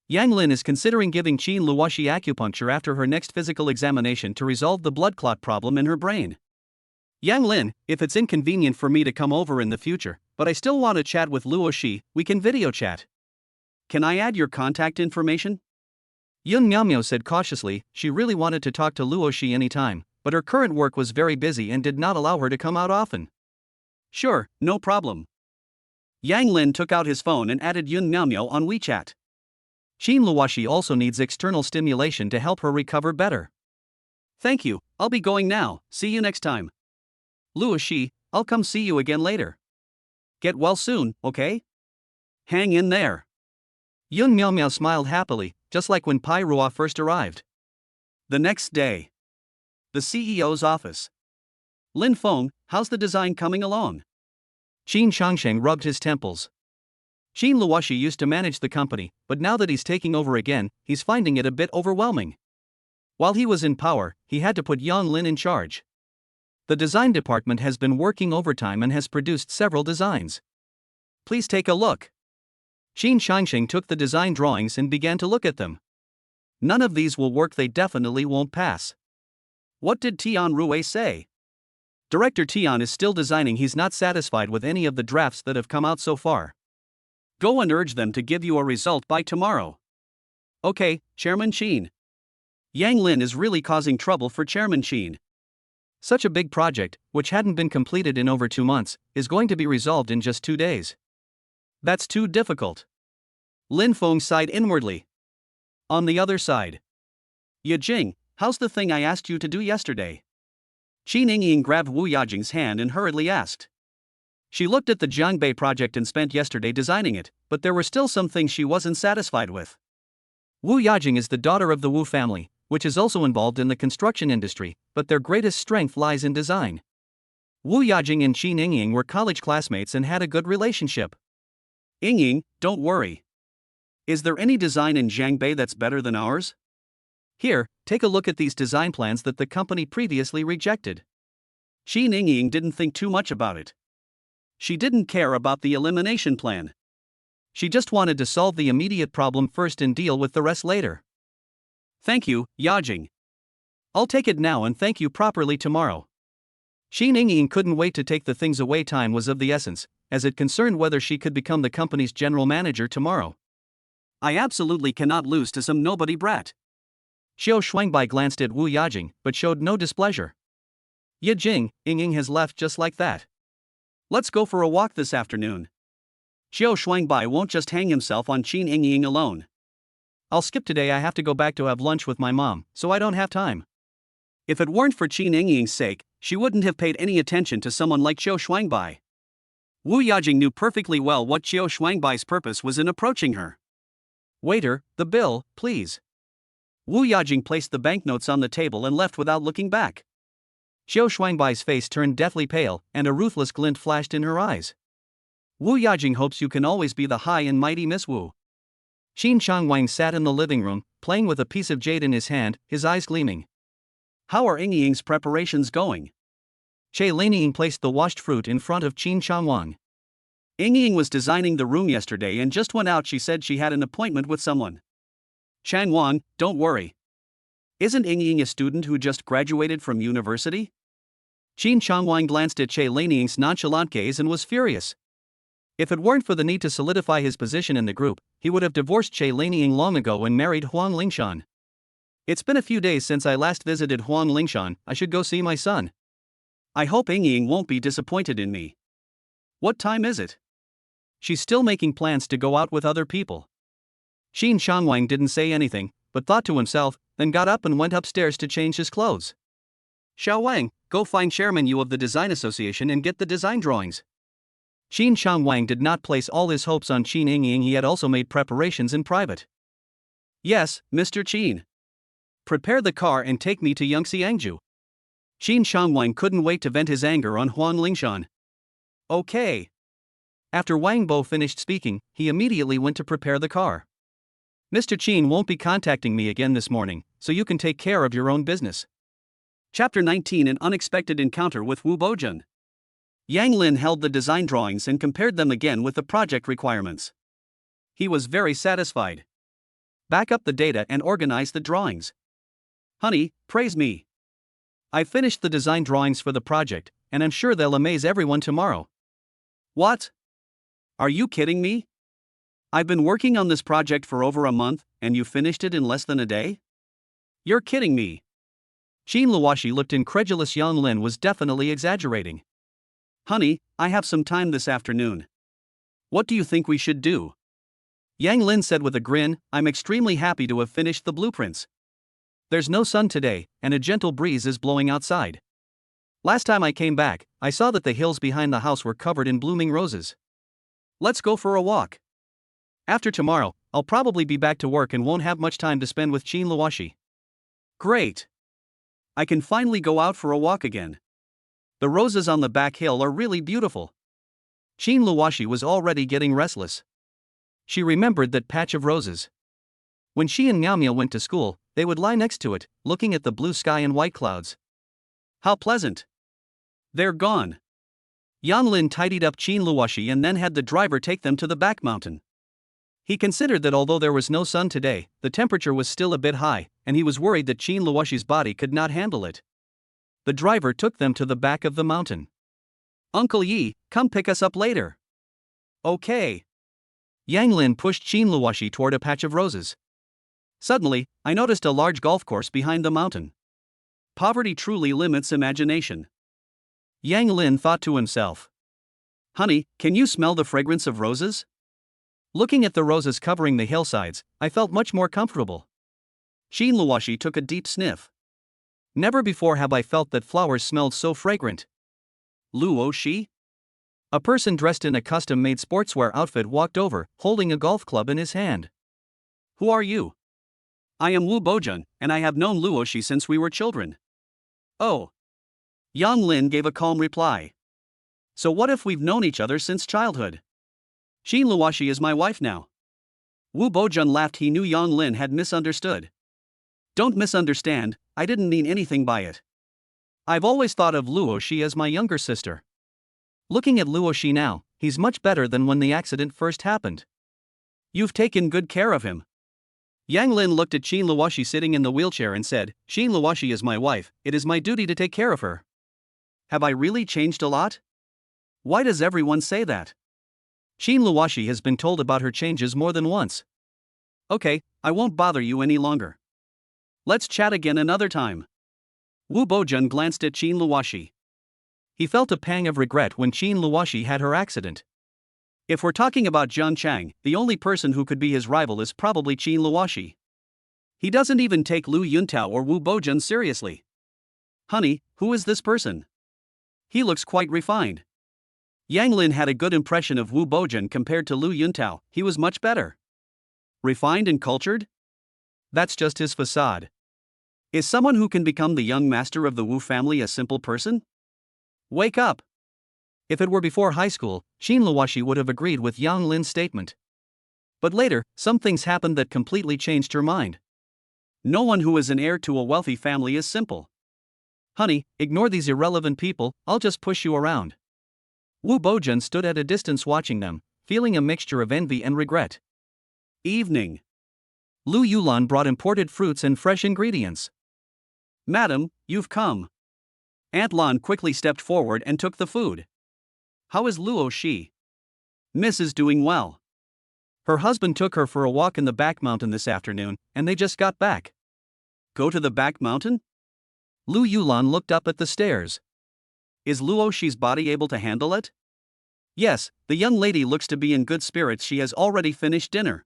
Yang Lin is considering giving Qin Luoshi acupuncture after her next physical examination to resolve the blood clot problem in her brain. Yang Lin, if it's inconvenient for me to come over in the future, but I still want to chat with Luo Shi, we can video chat. Can I add your contact information? Yun Myeomyo said cautiously. She really wanted to talk to Luo Shi anytime, but her current work was very busy and did not allow her to come out often. Sure, no problem. Yang Lin took out his phone and added Yun Myeomyo on WeChat. Qin Luoshi also needs external stimulation to help her recover better. Thank you, I'll be going now, see you next time. Luo Shi, I'll come see you again later. Get well soon, okay? Hang in there. Yun Myeomyo smiled happily, just like when Pai Rua first arrived. The next day. The CEO's office. Lin Feng, how's the design coming along? Qin Changsheng rubbed his temples. Qin Luoshi used to manage the company, but now that he's taking over again, he's finding it a bit overwhelming. While he was in power, he had to put Yang Lin in charge. The design department has been working overtime and has produced several designs. Please take a look. Qin Changsheng took the design drawings and began to look at them. None of these will work, they definitely won't pass. What did Tian Rue say? Director Tian is still designing, he's not satisfied with any of the drafts that have come out so far. Go and urge them to give you a result by tomorrow. Okay, Chairman Qin. Yang Lin is really causing trouble for Chairman Qin. Such a big project, which hadn't been completed in over 2 months, is going to be resolved in just 2 days. That's too difficult. Lin Feng sighed inwardly. On the other side. Ye Jing, how's the thing I asked you to do yesterday? Qin Yingying grabbed Wu Yajing's hand and hurriedly asked. She looked at the Jiangbei project and spent yesterday designing it, but there were still some things she wasn't satisfied with. Wu Yajing is the daughter of the Wu family, which is also involved in the construction industry, but their greatest strength lies in design. Wu Yajing and Qin Yingying were college classmates and had a good relationship. Yingying, don't worry. Is there any design in Jiangbei that's better than ours? Here, take a look at these design plans that the company previously rejected. Qin Yingying didn't think too much about it. She didn't care about the elimination plan. She just wanted to solve the immediate problem first and deal with the rest later. Thank you, Yajing. I'll take it now and thank you properly tomorrow. Qin Yingying couldn't wait to take the things away. Time was of the essence, as it concerned whether she could become the company's general manager tomorrow. I absolutely cannot lose to some nobody brat. Xiao Shuangbai glanced at Wu Yajing, but showed no displeasure. Ye Jing, Yingying has left just like that. Let's go for a walk this afternoon. Xiao Shuangbai won't just hang himself on Qin Yingying alone. I'll skip today, I have to go back to have lunch with my mom, so I don't have time. If it weren't for Qin Yingying's sake, she wouldn't have paid any attention to someone like Xiao Shuangbai. Wu Yajing knew perfectly well what Xiao Shuangbai's purpose was in approaching her. Waiter, the bill, please. Wu Yajing placed the banknotes on the table and left without looking back. Xiao Shuangbai's face turned deathly pale, and a ruthless glint flashed in her eyes. Wu Yajing hopes you can always be the high and mighty Miss Wu. Qin Changwang sat in the living room, playing with a piece of jade in his hand, his eyes gleaming. How are Yingying's preparations going? Che Linying placed the washed fruit in front of Qin Changwang. Yingying was designing the room yesterday and just went out. She said she had an appointment with someone. Changwang, don't worry. Isn't Yingying a student who just graduated from university? Qin Changwang glanced at Che Linying's nonchalant gaze and was furious. If it weren't for the need to solidify his position in the group, he would have divorced Che Linying long ago and married Huang Lingshan. It's been a few days since I last visited Huang Lingshan. I should go see my son. I hope Yingying won't be disappointed in me. What time is it? She's still making plans to go out with other people. Qin Changwang didn't say anything, but thought to himself, then got up and went upstairs to change his clothes. Xiao Wang, go find Chairman Yu of the Design Association and get the design drawings. Qin Changwang did not place all his hopes on Qin Yingying. He had also made preparations in private. Yes, Mr. Qin. Prepare the car and take me to Yangxiangju. Qin Changwang couldn't wait to vent his anger on Huang Lingshan. Okay. After Wang Bo finished speaking, he immediately went to prepare the car. Mr. Qin won't be contacting me again this morning, so you can take care of your own business. Chapter 19: An unexpected encounter with Wu Bojun. Yang Lin held the design drawings and compared them again with the project requirements. He was very satisfied. Back up the data and organize the drawings. Honey, praise me. I finished the design drawings for the project, and I'm sure they'll amaze everyone tomorrow. What? Are you kidding me? I've been working on this project for over a month, and you finished it in less than a day? You're kidding me. Qin Luoshi looked incredulous. Yang Lin was definitely exaggerating. Honey, I have some time this afternoon. What do you think we should do? Yang Lin said with a grin, I'm extremely happy to have finished the blueprints. There's no sun today, and a gentle breeze is blowing outside. Last time I came back, I saw that the hills behind the house were covered in blooming roses. Let's go for a walk. After tomorrow, I'll probably be back to work and won't have much time to spend with Qin Luoshi. Great. I can finally go out for a walk again. The roses on the back hill are really beautiful. Qin Luoshi was already getting restless. She remembered that patch of roses. When she and Miao Miao went to school, they would lie next to it, looking at the blue sky and white clouds. How pleasant. They're gone. Yang Lin tidied up Qin Luoshi and then had the driver take them to the back mountain. He considered that although there was no sun today, the temperature was still a bit high, and he was worried that Qin Luoshi's body could not handle it. The driver took them to the back of the mountain. Uncle Yi, come pick us up later. Okay. Yang Lin pushed Qin Luoshi toward a patch of roses. Suddenly, I noticed a large golf course behind the mountain. Poverty truly limits imagination. Yang Lin thought to himself. Honey, can you smell the fragrance of roses? Looking at the roses covering the hillsides, I felt much more comfortable. Qin Luoshi took a deep sniff. Never before have I felt that flowers smelled so fragrant. Luoshi? A person dressed in a custom-made sportswear outfit walked over, holding a golf club in his hand. Who are you? I am Wu Bojun, and I have known Luoshi since we were children. Oh. Yang Lin gave a calm reply. So what if we've known each other since childhood? Qin Luoshi is my wife now. Wu Bojun laughed. He knew Yang Lin had misunderstood. Don't misunderstand, I didn't mean anything by it. I've always thought of Luoshi as my younger sister. Looking at Luoshi now, he's much better than when the accident first happened. You've taken good care of him. Yang Lin looked at Qin Luoshi sitting in the wheelchair and said, Qin Luoshi is my wife, it is my duty to take care of her. Have I really changed a lot? Why does everyone say that? Qin Luoshi has been told about her changes more than once. Okay, I won't bother you any longer. Let's chat again another time. Wu Bojun glanced at Qin Luoshi. He felt a pang of regret when Qin Luoshi had her accident. If we're talking about Jian Chang, the only person who could be his rival is probably Qin Luoshi. He doesn't even take Lu Yuntao or Wu Bojun seriously. Honey, who is this person? He looks quite refined. Yang Lin had a good impression of Wu Bojun compared to Lu Yuntao. He was much better. Refined and cultured? That's just his facade. Is someone who can become the young master of the Wu family a simple person? Wake up! If it were before high school, Xin Luoxi would have agreed with Yang Lin's statement. But later, some things happened that completely changed her mind. No one who is an heir to a wealthy family is simple. Honey, ignore these irrelevant people, I'll just push you around. Wu Bojan stood at a distance watching them, feeling a mixture of envy and regret. Evening. Lu Yulan brought imported fruits and fresh ingredients. Madam, you've come. Aunt Lan quickly stepped forward and took the food. How is Luo Shi? Miss is doing well. Her husband took her for a walk in the back mountain this afternoon, and they just got back. Go to the back mountain? Lu Yulan looked up at the stairs. Is Luo Shi's body able to handle it? Yes, the young lady looks to be in good spirits. She has already finished dinner.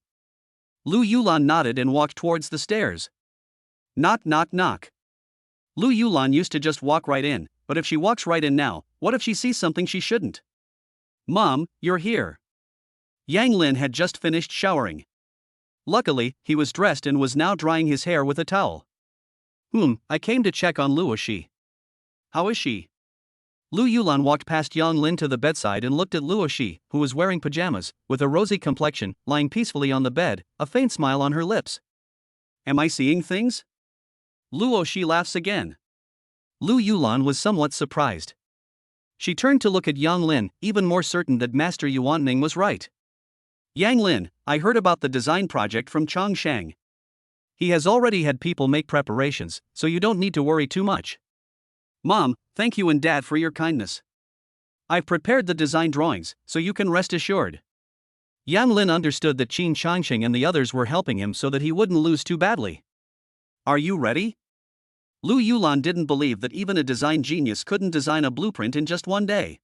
Lu Yulan nodded and walked towards the stairs. Knock, knock, knock. Lu Yulan used to just walk right in, but if she walks right in now, what if she sees something she shouldn't? Mom, you're here. Yang Lin had just finished showering. Luckily, he was dressed and was now drying his hair with a towel. I came to check on Luo Shi. How is she? Lu Yulan walked past Yang Lin to the bedside and looked at Luo Shi, who was wearing pajamas, with a rosy complexion, lying peacefully on the bed, a faint smile on her lips. Am I seeing things? Luo Shi laughs again. Lu Yulan was somewhat surprised. She turned to look at Yang Lin, even more certain that Master Yuanning was right. Yang Lin, I heard about the design project from Chongshang. He has already had people make preparations, so you don't need to worry too much. Mom, thank you and Dad for your kindness. I've prepared the design drawings, so you can rest assured. Yang Lin understood that Qin Changsheng and the others were helping him so that he wouldn't lose too badly. Are you ready? Lu Yulan didn't believe that even a design genius couldn't design a blueprint in just one day.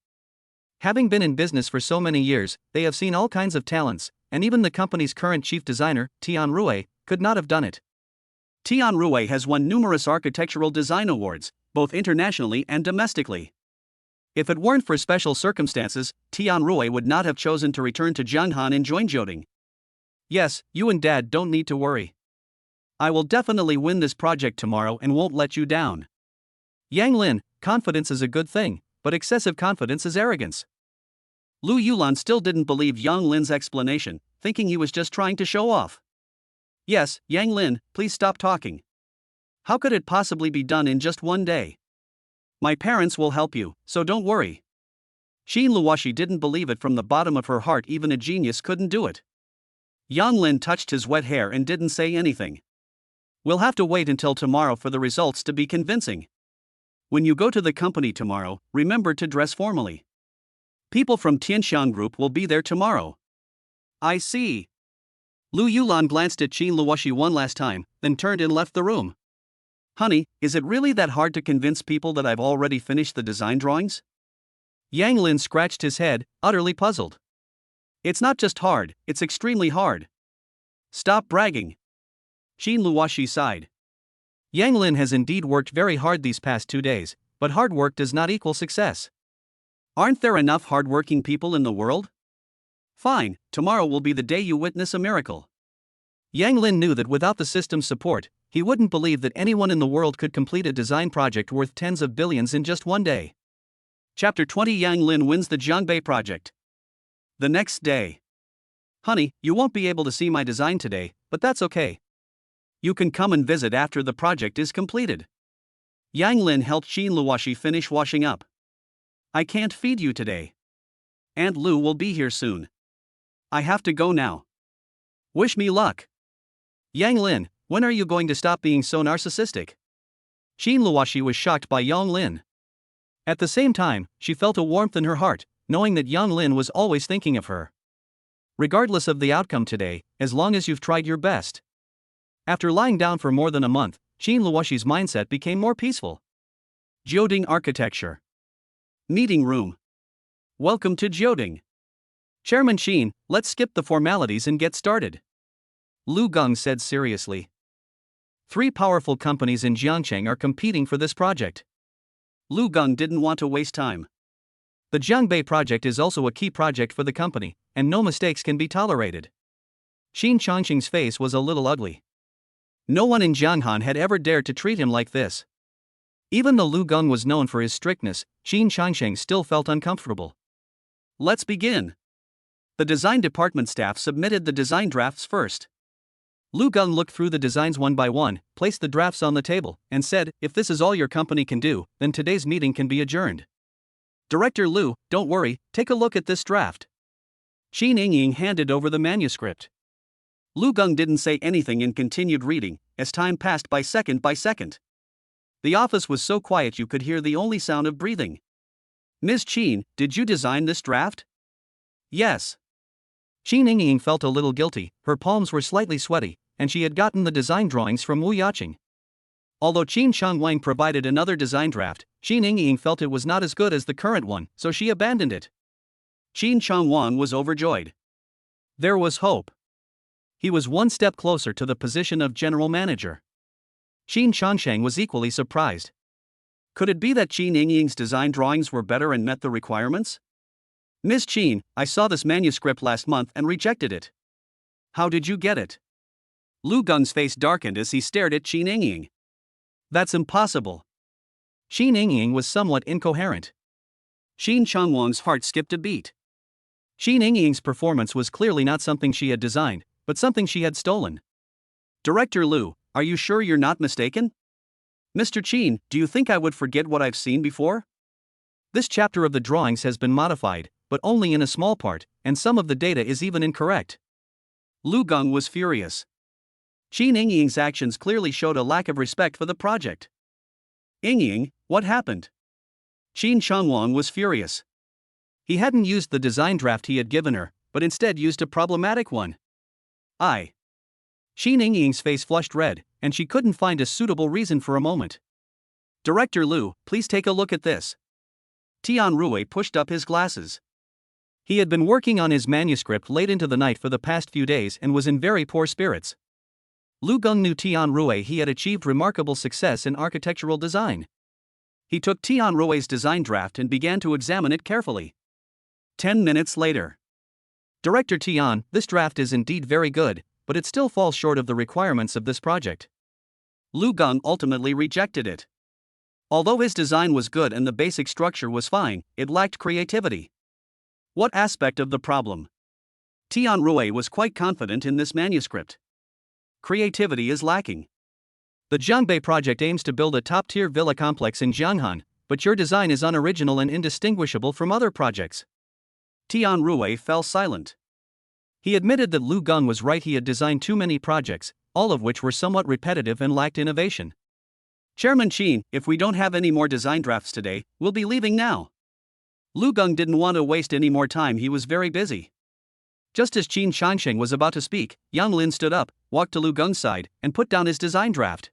Having been in business for so many years, they have seen all kinds of talents, and even the company's current chief designer, Tian Rui, could not have done it. Tian Rui has won numerous architectural design awards, both internationally and domestically. If it weren't for special circumstances, Tian Rui would not have chosen to return to Jianghan and join Jiuding. Yes, you and Dad don't need to worry. I will definitely win this project tomorrow and won't let you down. Yang Lin, confidence is a good thing, but excessive confidence is arrogance. Lu Yulan still didn't believe Yang Lin's explanation, thinking he was just trying to show off. Yes, Yang Lin, please stop talking. How could it possibly be done in just one day? My parents will help you, so don't worry. Xin Luoxi didn't believe it from the bottom of her heart. Even a genius couldn't do it. Yang Lin touched his wet hair and didn't say anything. We'll have to wait until tomorrow for the results to be convincing. When you go to the company tomorrow, remember to dress formally. People from Tianxiang Group will be there tomorrow. I see. Lu Yulan glanced at Qin Luoxi one last time, then turned and left the room. Honey, is it really that hard to convince people that I've already finished the design drawings? Yang Lin scratched his head, utterly puzzled. It's not just hard, it's extremely hard. Stop bragging. Qin Luoxi sighed. Yang Lin has indeed worked very hard these past 2 days, but hard work does not equal success. Aren't there enough hard-working people in the world? Fine, tomorrow will be the day you witness a miracle. Yang Lin knew that without the system's support, he wouldn't believe that anyone in the world could complete a design project worth tens of billions in just one day. Chapter 20 Yang Lin wins the Jiangbei project. The next day. Honey, you won't be able to see my design today, but that's okay. You can come and visit after the project is completed. Yang Lin helped Qin Luoxi finish washing up. I can't feed you today. Aunt Lu will be here soon. I have to go now. Wish me luck. Yang Lin, when are you going to stop being so narcissistic? Qin Luoxi was shocked by Yang Lin. At the same time, she felt a warmth in her heart, knowing that Yang Lin was always thinking of her. Regardless of the outcome today, as long as you've tried your best. After lying down for more than a month, Qin Luoxi's mindset became more peaceful. Jiuding Architecture. Meeting Room. Welcome to Jiuding. Chairman Qin, let's skip the formalities and get started. Lu Geng said seriously. 3 powerful companies in Jiangcheng are competing for this project. Lu Geng didn't want to waste time. The Jiangbei project is also a key project for the company, and no mistakes can be tolerated. Qin Changqing's face was a little ugly. No one in Jianghan had ever dared to treat him like this. Even though Lu Geng was known for his strictness, Qin Changqing still felt uncomfortable. Let's begin. The design department staff submitted the design drafts first. Lu Geng looked through the designs one by one, placed the drafts on the table, and said, "If this is all your company can do, then today's meeting can be adjourned." "Director Lu, don't worry, take a look at this draft." Qin Yingying handed over the manuscript. Lu Geng didn't say anything and continued reading, as time passed by second by second. The office was so quiet you could hear the only sound of breathing. "Ms. Qin, did you design this draft?" "Yes." Qin Yingying felt a little guilty, her palms were slightly sweaty, and she had gotten the design drawings from Wu Yaqing. Although Qin Shangwang provided another design draft, Qin Yingying felt it was not as good as the current one, so she abandoned it. Qin Shangwang was overjoyed. There was hope. He was one step closer to the position of general manager. Qin Changsheng was equally surprised. Could it be that Qin Yingying's design drawings were better and met the requirements? "Ms. Qin, I saw this manuscript last month and rejected it." "How did you get it?" Lu Geng's face darkened as he stared at Qin Yingying. "That's impossible." Qin Yingying was somewhat incoherent. Qin Changwang's heart skipped a beat. Qin Yingying's performance was clearly not something she had designed, but something she had stolen. "Director Lu, are you sure you're not mistaken?" "Mr. Qin, do you think I would forget what I've seen before?" "This chapter of the drawings has been modified, but only in a small part, and some of the data is even incorrect." Lu Geng was furious. Qin Yingying's actions clearly showed a lack of respect for the project. "Yingying, what happened?" Qin Changwang was furious. He hadn't used the design draft he had given her, but instead used a problematic one. Qin Yingying's face flushed red, and she couldn't find a suitable reason for a moment. "Director Lu, please take a look at this." Tian Rui pushed up his glasses. He had been working on his manuscript late into the night for the past few days and was in very poor spirits. Lu Geng knew Tian Rui he had achieved remarkable success in architectural design. He took Tian Rui's design draft and began to examine it carefully. 10 minutes later. "Director Tian, this draft is indeed very good, but it still falls short of the requirements of this project." Lu Geng ultimately rejected it. Although his design was good and the basic structure was fine, it lacked creativity. What aspect of the problem? Tian Rui was quite confident in this manuscript. Creativity is lacking. The Jiangbei project aims to build a top-tier villa complex in Jianghan, but your design is unoriginal and indistinguishable from other projects. Tian Rui fell silent. He admitted that Lu Geng was right, he had designed too many projects, all of which were somewhat repetitive and lacked innovation. "Chairman Qin, if we don't have any more design drafts today, we'll be leaving now." Lu Geng didn't want to waste any more time, he was very busy. Just as Qin Changsheng was about to speak, Yang Lin stood up, walked to Lu Geng's side, and put down his design draft.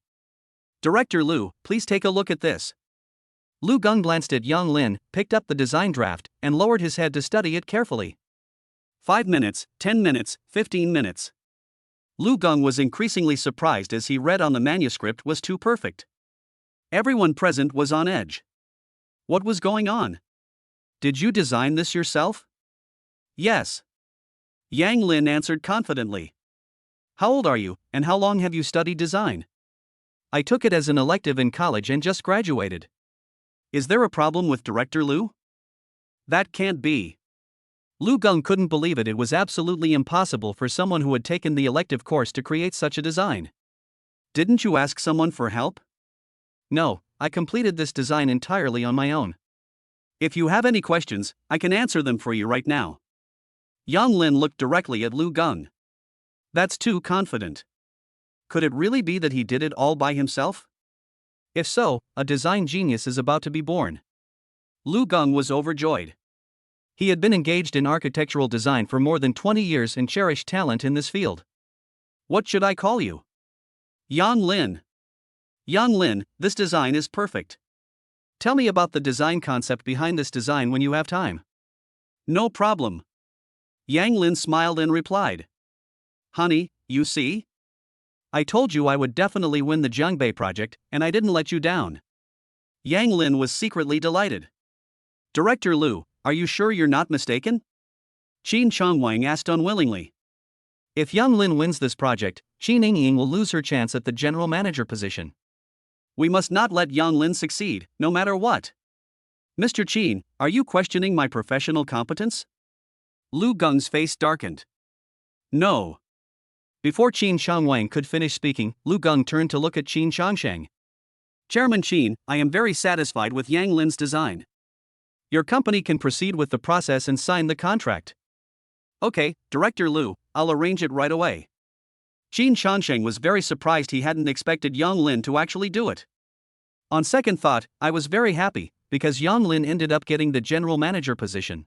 "Director Lu, please take a look at this." Lu Geng glanced at Yang Lin, picked up the design draft, and lowered his head to study it carefully. 5 minutes, 10 minutes, 15 minutes. Lu Geng was increasingly surprised as he read on the manuscript was too perfect. Everyone present was on edge. What was going on? "Did you design this yourself?" "Yes." Yang Lin answered confidently. "How old are you, and how long have you studied design?" "I took it as an elective in college and just graduated." "Is there a problem with Director Lu?" "That can't be." Lu Geng couldn't believe it was absolutely impossible for someone who had taken the elective course to create such a design. "Didn't you ask someone for help?" "No, I completed this design entirely on my own." "If you have any questions, I can answer them for you right now." Yang Lin looked directly at Lu Geng. "That's too confident. Could it really be that he did it all by himself? If so, a design genius is about to be born." Lu Geng was overjoyed. He had been engaged in architectural design for more than 20 years and cherished talent in this field. "What should I call you?" "Yang Lin." "Yang Lin, this design is perfect. Tell me about the design concept behind this design when you have time." "No problem." Yang Lin smiled and replied. "Honey, you see? I told you I would definitely win the Jiangbei project, and I didn't let you down." Yang Lin was secretly delighted. "Director Lu, are you sure you're not mistaken?" Qin Chongwang asked unwillingly. If Yang Lin wins this project, Qin Ying will lose her chance at the general manager position. We must not let Yang Lin succeed, no matter what. Mr. Qin, are you questioning my professional competence? Lu Geng's face darkened. No. Before Qin Shangwang could finish speaking, Lu Geng turned to look at Qin Shangsheng. Chairman Qin, I am very satisfied with Yang Lin's design. Your company can proceed with the process and sign the contract. Okay, Director Lu, I'll arrange it right away. Qin Shangsheng was very surprised he hadn't expected Yang Lin to actually do it. On second thought, I was very happy, because Yang Lin ended up getting the general manager position.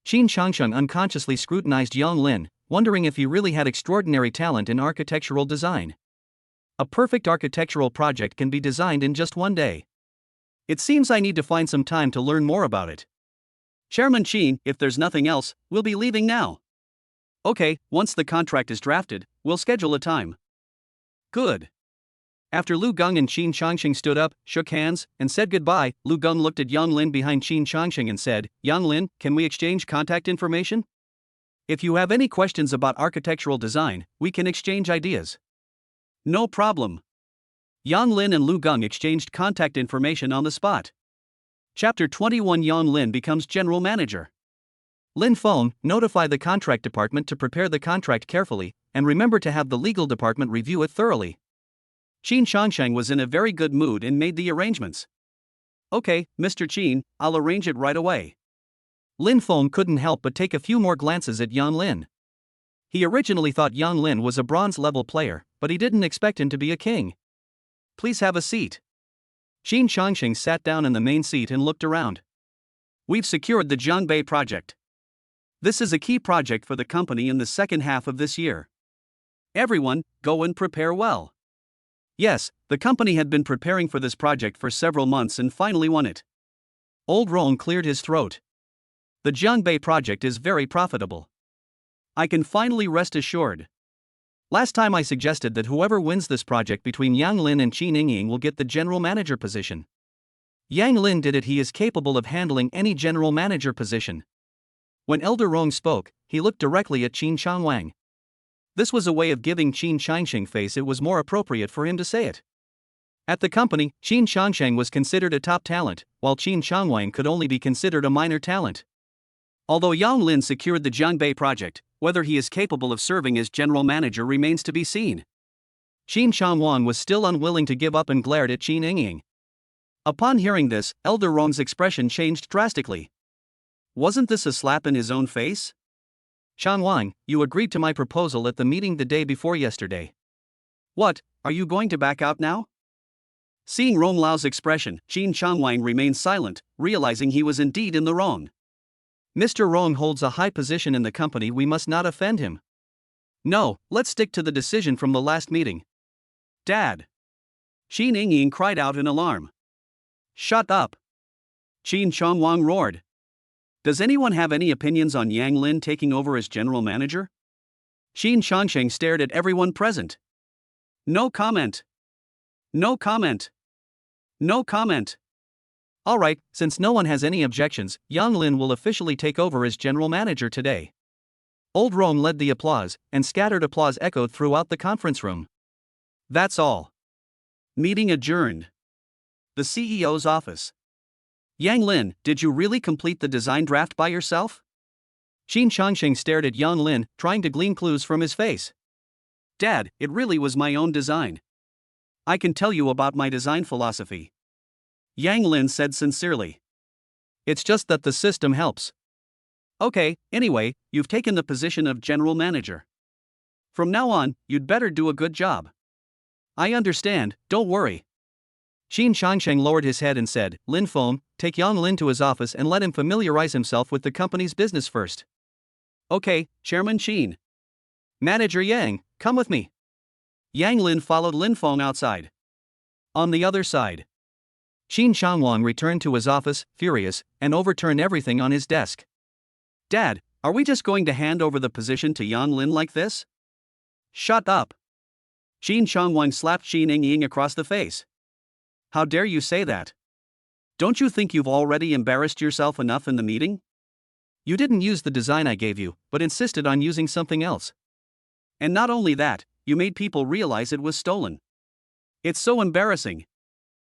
Qin Shangsheng unconsciously scrutinized Yang Lin, wondering if he really had extraordinary talent in architectural design. A perfect architectural project can be designed in just one day. It seems I need to find some time to learn more about it. Chairman Qin, if there's nothing else, we'll be leaving now. Okay, once the contract is drafted, we'll schedule a time. Good. After Lu Geng and Qin Shangsheng stood up, shook hands, and said goodbye, Lu Geng looked at Yang Lin behind Qin Shangsheng and said, Yang Lin, can we exchange contact information? If you have any questions about architectural design, we can exchange ideas. No problem. Yang Lin and Lu Geng exchanged contact information on the spot. Chapter 21. Yang Lin becomes general manager. Lin Feng, notify the contract department to prepare the contract carefully, and remember to have the legal department review it thoroughly. Qin Shangsheng was in a very good mood and made the arrangements. Okay, Mr. Qin, I'll arrange it right away. Lin Feng couldn't help but take a few more glances at Yang Lin. He originally thought Yang Lin was a bronze-level player, but he didn't expect him to be a king. Please have a seat. Qin Shangsheng sat down in the main seat and looked around. We've secured the Jiangbei project. This is a key project for the company in the second half of this year. Everyone, go and prepare well. Yes, the company had been preparing for this project for several months and finally won it. Old Rong cleared his throat. The Jiangbei project is very profitable. I can finally rest assured. Last time I suggested that whoever wins this project between Yang Lin and Qin Ying will get the general manager position. Yang Lin did it. He is capable of handling any general manager position. When Elder Rong spoke, he looked directly at Qin Shangwang. This was a way of giving Qin Shangsheng face it was more appropriate for him to say it. At the company, Qin Shangsheng was considered a top talent, while Qin Shangwang could only be considered a minor talent. Although Yang Lin secured the Jiangbei project, whether he is capable of serving as general manager remains to be seen. Qin Shangwang was still unwilling to give up and glared at Qin Ying. Upon hearing this, Elder Rong's expression changed drastically. Wasn't this a slap in his own face? Shangwang, you agreed to my proposal at the meeting the day before yesterday. What, are you going to back out now? Seeing Rong Lao's expression, Qin Shangwang remained silent, realizing he was indeed in the wrong. Mr. Rong holds a high position in the company, we must not offend him. No, let's stick to the decision from the last meeting. Dad! Qin Ying cried out in alarm. Shut up! Qin Shangwang roared. Does anyone have any opinions on Yang Lin taking over as general manager? Qin Shangsheng stared at everyone present. No comment. No comment. No comment. Alright, since no one has any objections, Yang Lin will officially take over as general manager today. Old Rome led the applause, and scattered applause echoed throughout the conference room. That's all. Meeting adjourned. The CEO's office. Yang Lin, did you really complete the design draft by yourself? Qin Shangsheng stared at Yang Lin, trying to glean clues from his face. Dad, it really was my own design. I can tell you about my design philosophy. Yang Lin said sincerely. It's just that the system helps. Okay, anyway, you've taken the position of general manager. From now on, you'd better do a good job. I understand, don't worry. Qin Shangsheng lowered his head and said, Lin Feng, take Yang Lin to his office and let him familiarize himself with the company's business first. Okay, Chairman Qin. Manager Yang, come with me. Yang Lin followed Lin Feng outside. On the other side, Qin Shangwang returned to his office, furious, and overturned everything on his desk. Dad, are we just going to hand over the position to Yang Lin like this? Shut up. Qin Shangwang slapped Qin Ying across the face. How dare you say that? Don't you think you've already embarrassed yourself enough in the meeting? You didn't use the design I gave you, but insisted on using something else. And not only that, you made people realize it was stolen. It's so embarrassing.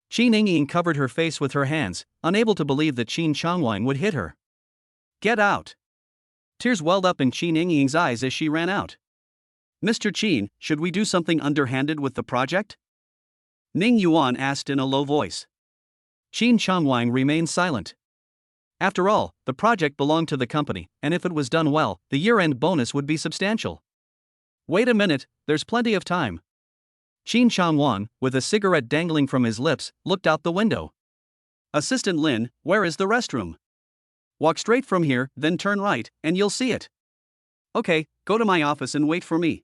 Qin Yingying covered her face with her hands, unable to believe that Qin Changwang would hit her. Get out! Tears welled up in Qin Yingying's eyes as she ran out. Mr. Qin, should we do something underhanded with the project? Ning Yuan asked in a low voice. Qin Changwang remained silent. After all, the project belonged to the company, and if it was done well, the year-end bonus would be substantial. Wait a minute, there's plenty of time. Qin Changwang, with a cigarette dangling from his lips, looked out the window. Assistant Lin, where is the restroom? Walk straight from here, then turn right, and you'll see it. Okay, go to my office and wait for me.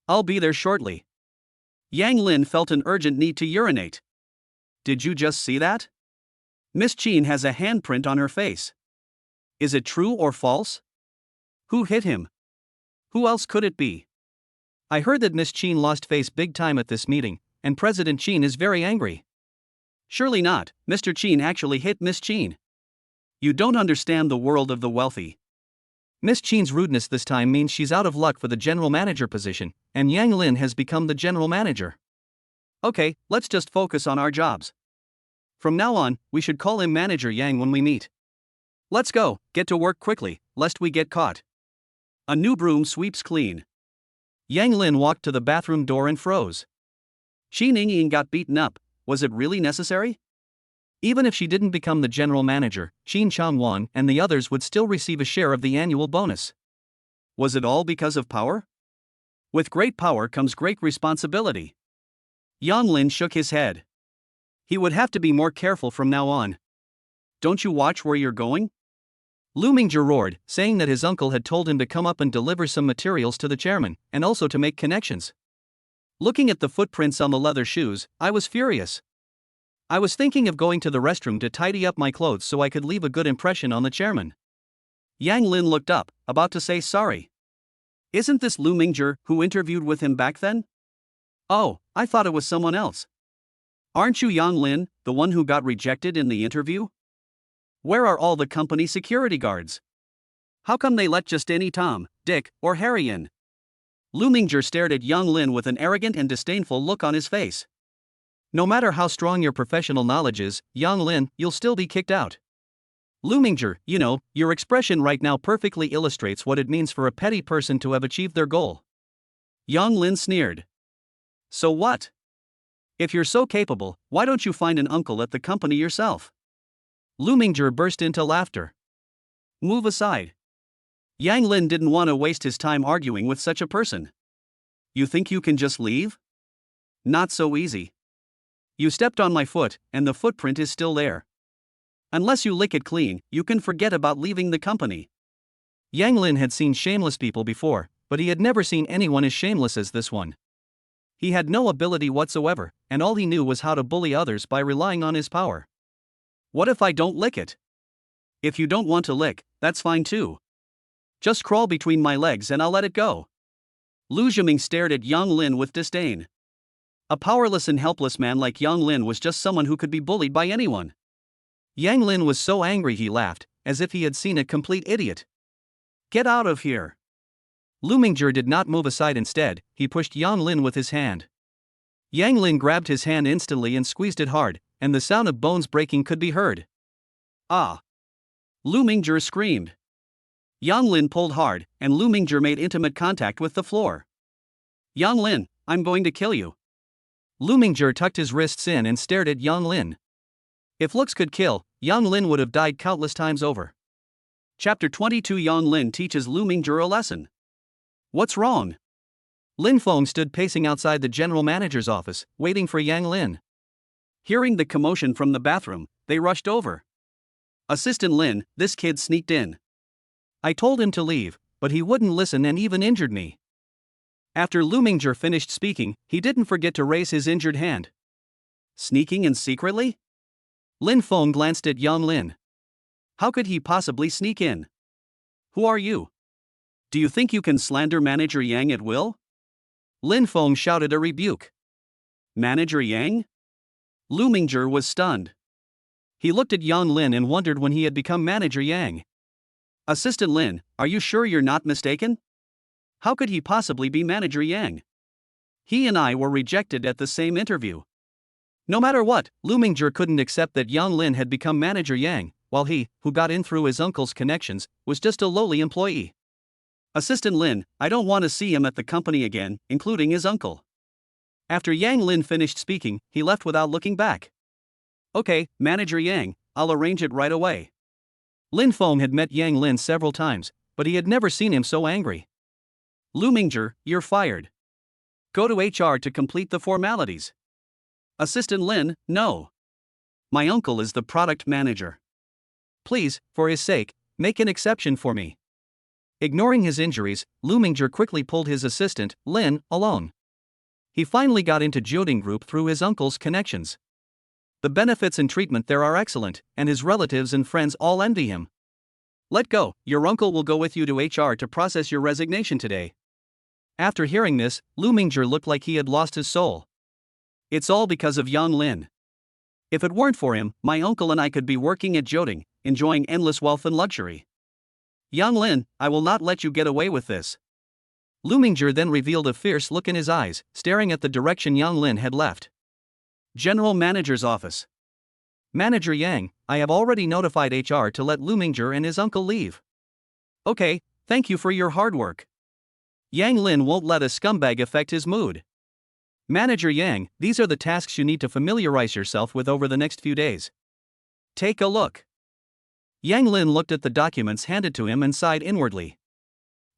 I'll be there shortly. Yang Lin felt an urgent need to urinate. Did you just see that? Miss Qin has a handprint on her face. Is it true or false? Who hit him? Who else could it be? I heard that Miss Qin lost face big time at this meeting, and President Qin is very angry. Surely not, Mr. Qin actually hit Miss Qin. You don't understand the world of the wealthy. Miss Qin's rudeness this time means she's out of luck for the general manager position, and Yang Lin has become the general manager. Okay, let's just focus on our jobs. From now on, we should call him Manager Yang when we meet. Let's go, get to work quickly, lest we get caught. A new broom sweeps clean. Yang Lin walked to the bathroom door and froze. Qin Yingying got beaten up, was it really necessary? Even if she didn't become the general manager, Qin Changwang and the others would still receive a share of the annual bonus. Was it all because of power? With great power comes great responsibility. Yang Lin shook his head. He would have to be more careful from now on. Don't you watch where you're going? Lu Mingzhi roared, saying that his uncle had told him to come up and deliver some materials to the chairman, and also to make connections. Looking at the footprints on the leather shoes, I was furious. I was thinking of going to the restroom to tidy up my clothes so I could leave a good impression on the chairman. Yang Lin looked up, about to say sorry. Isn't this Lu Mingzhi who interviewed with him back then? Oh, I thought it was someone else. Aren't you Yang Lin, the one who got rejected in the interview? Where are all the company security guards? How come they let just any Tom, Dick, or Harry in? Lu Mingzhi stared at Yang Lin with an arrogant and disdainful look on his face. No matter how strong your professional knowledge is, Yang Lin, you'll still be kicked out. Lu Mingzhi, you know, your expression right now perfectly illustrates what it means for a petty person to have achieved their goal. Yang Lin sneered. So what? If you're so capable, why don't you find an uncle at the company yourself? Lu Mingzhi burst into laughter. Move aside. Yang Lin didn't want to waste his time arguing with such a person. You think you can just leave? Not so easy. You stepped on my foot, and the footprint is still there. Unless you lick it clean, you can forget about leaving the company. Yang Lin had seen shameless people before, but he had never seen anyone as shameless as this one. He had no ability whatsoever, and all he knew was how to bully others by relying on his power. What if I don't lick it? If you don't want to lick, that's fine too. Just crawl between my legs and I'll let it go. Lu Zhiming stared at Yang Lin with disdain. A powerless and helpless man like Yang Lin was just someone who could be bullied by anyone. Yang Lin was so angry he laughed, as if he had seen a complete idiot. Get out of here. Lu Mingzhi did not move aside. Instead, he pushed Yang Lin with his hand. Yang Lin grabbed his hand instantly and squeezed it hard, and the sound of bones breaking could be heard. Ah! Lu Mingzhi screamed. Yang Lin pulled hard, and Lu Mingzhi made intimate contact with the floor. Yang Lin, I'm going to kill you. Lu Mingzhi tucked his wrists in and stared at Yang Lin. If looks could kill, Yang Lin would have died countless times over. Chapter 22 Yang Lin teaches Lu Mingzhi a lesson. What's wrong? Lin Feng stood pacing outside the general manager's office, waiting for Yang Lin. Hearing the commotion from the bathroom, they rushed over. Assistant Lin, this kid sneaked in. I told him to leave, but he wouldn't listen and even injured me. After Lu Mingzhi finished speaking, he didn't forget to raise his injured hand. Sneaking in secretly? Lin Feng glanced at Yang Lin. How could he possibly sneak in? Who are you? Do you think you can slander Manager Yang at will? Lin Feng shouted a rebuke. Manager Yang? Lu Mingzhi was stunned. He looked at Yang Lin and wondered when he had become Manager Yang. Assistant Lin, are you sure you're not mistaken? How could he possibly be Manager Yang? He and I were rejected at the same interview. No matter what, Lu Mingzhi couldn't accept that Yang Lin had become Manager Yang, while he, who got in through his uncle's connections, was just a lowly employee. Assistant Lin, I don't want to see him at the company again, including his uncle. After Yang Lin finished speaking, he left without looking back. Okay, Manager Yang, I'll arrange it right away. Lin Feng had met Yang Lin several times, but he had never seen him so angry. Lu Mingzhi, you're fired. Go to HR to complete the formalities. Assistant Lin, no. My uncle is the product manager. Please, for his sake, make an exception for me. Ignoring his injuries, Lu Mingzhi quickly pulled his assistant, Lin, along. He finally got into Jioding Group through his uncle's connections. The benefits and treatment there are excellent, and his relatives and friends all envy him. Let go, your uncle will go with you to HR to process your resignation today. After hearing this, Lu Mingzhi looked like he had lost his soul. It's all because of Yang Lin. If it weren't for him, my uncle and I could be working at Jioding, enjoying endless wealth and luxury. Yang Lin, I will not let you get away with this. Lu Mingzhi then revealed a fierce look in his eyes, staring at the direction Yang Lin had left. General Manager's office. Manager Yang, I have already notified HR to let Lu Mingzhi and his uncle leave. Okay, thank you for your hard work. Yang Lin won't let a scumbag affect his mood. Manager Yang, these are the tasks you need to familiarize yourself with over the next few days. Take a look. Yang Lin looked at the documents handed to him and sighed inwardly.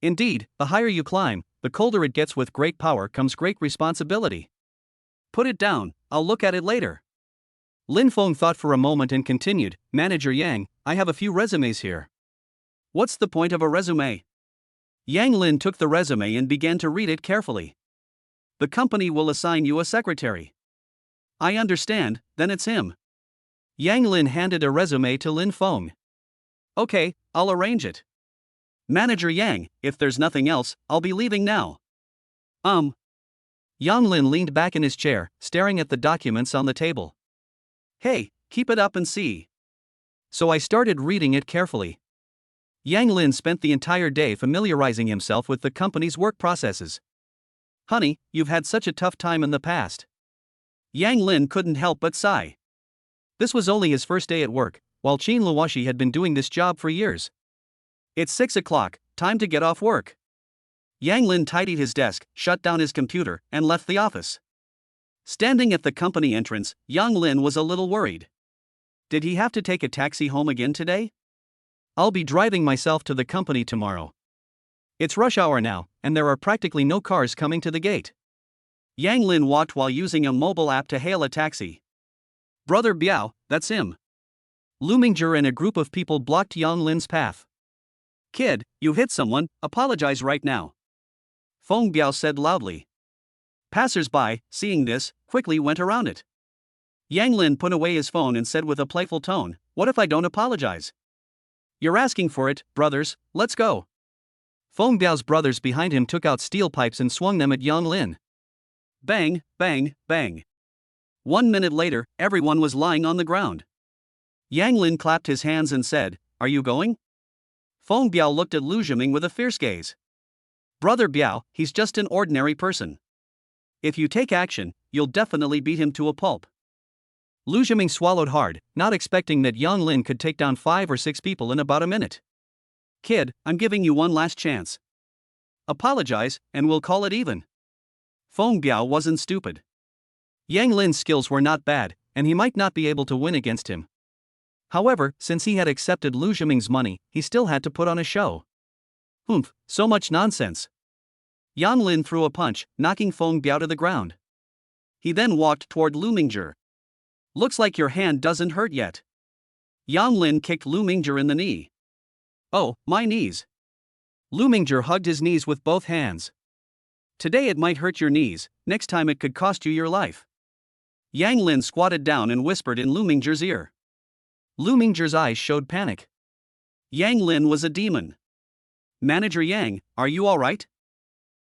Indeed, the higher you climb, the colder it gets. With great power comes great responsibility. Put it down, I'll look at it later. Lin Feng thought for a moment and continued, Manager Yang, I have a few resumes here. What's the point of a resume? Yang Lin took the resume and began to read it carefully. The company will assign you a secretary. I understand, then it's him. Yang Lin handed a resume to Lin Feng. Okay, I'll arrange it. Manager Yang, if there's nothing else, I'll be leaving now. Yang Lin leaned back in his chair, staring at the documents on the table. Hey, keep it up and see. So I started reading it carefully. Yang Lin spent the entire day familiarizing himself with the company's work processes. Honey, you've had such a tough time in the past. Yang Lin couldn't help but sigh. This was only his first day at work, while Qin Luoshi had been doing this job for years. It's 6 o'clock, time to get off work. Yang Lin tidied his desk, shut down his computer, and left the office. Standing at the company entrance, Yang Lin was a little worried. Did he have to take a taxi home again today? I'll be driving myself to the company tomorrow. It's rush hour now, and there are practically no cars coming to the gate. Yang Lin walked while using a mobile app to hail a taxi. Brother Biao, that's him. Lu Mingzhi and a group of people blocked Yang Lin's path. Kid, you hit someone, apologize right now. Feng Biao said loudly. Passers-by, seeing this, quickly went around it. Yang Lin put away his phone and said with a playful tone, what if I don't apologize? You're asking for it, brothers, let's go. Feng Biao's brothers behind him took out steel pipes and swung them at Yang Lin. Bang, bang, bang. 1 minute later, everyone was lying on the ground. Yang Lin clapped his hands and said, Are you going? Feng Biao looked at Lu Zhiming with a fierce gaze. Brother Biao, he's just an ordinary person. If you take action, you'll definitely beat him to a pulp. Lu Zhiming swallowed hard, not expecting that Yang Lin could take down 5 or 6 people in about a minute. Kid, I'm giving you one last chance. Apologize, and we'll call it even. Feng Biao wasn't stupid. Yang Lin's skills were not bad, and he might not be able to win against him. However, since he had accepted Lu Zhiming's money, he still had to put on a show. Humph, so much nonsense. Yang Lin threw a punch, knocking Feng Biao to the ground. He then walked toward Lu Mingzhi. Looks like your hand doesn't hurt yet. Yang Lin kicked Lu Mingzhi in the knee. Oh, my knees. Lu Mingzhi hugged his knees with both hands. Today it might hurt your knees, next time it could cost you your life. Yang Lin squatted down and whispered in Lu Mingzhi's ear. Lu Mingzhi's eyes showed panic. Yang Lin was a demon. Manager Yang, are you alright?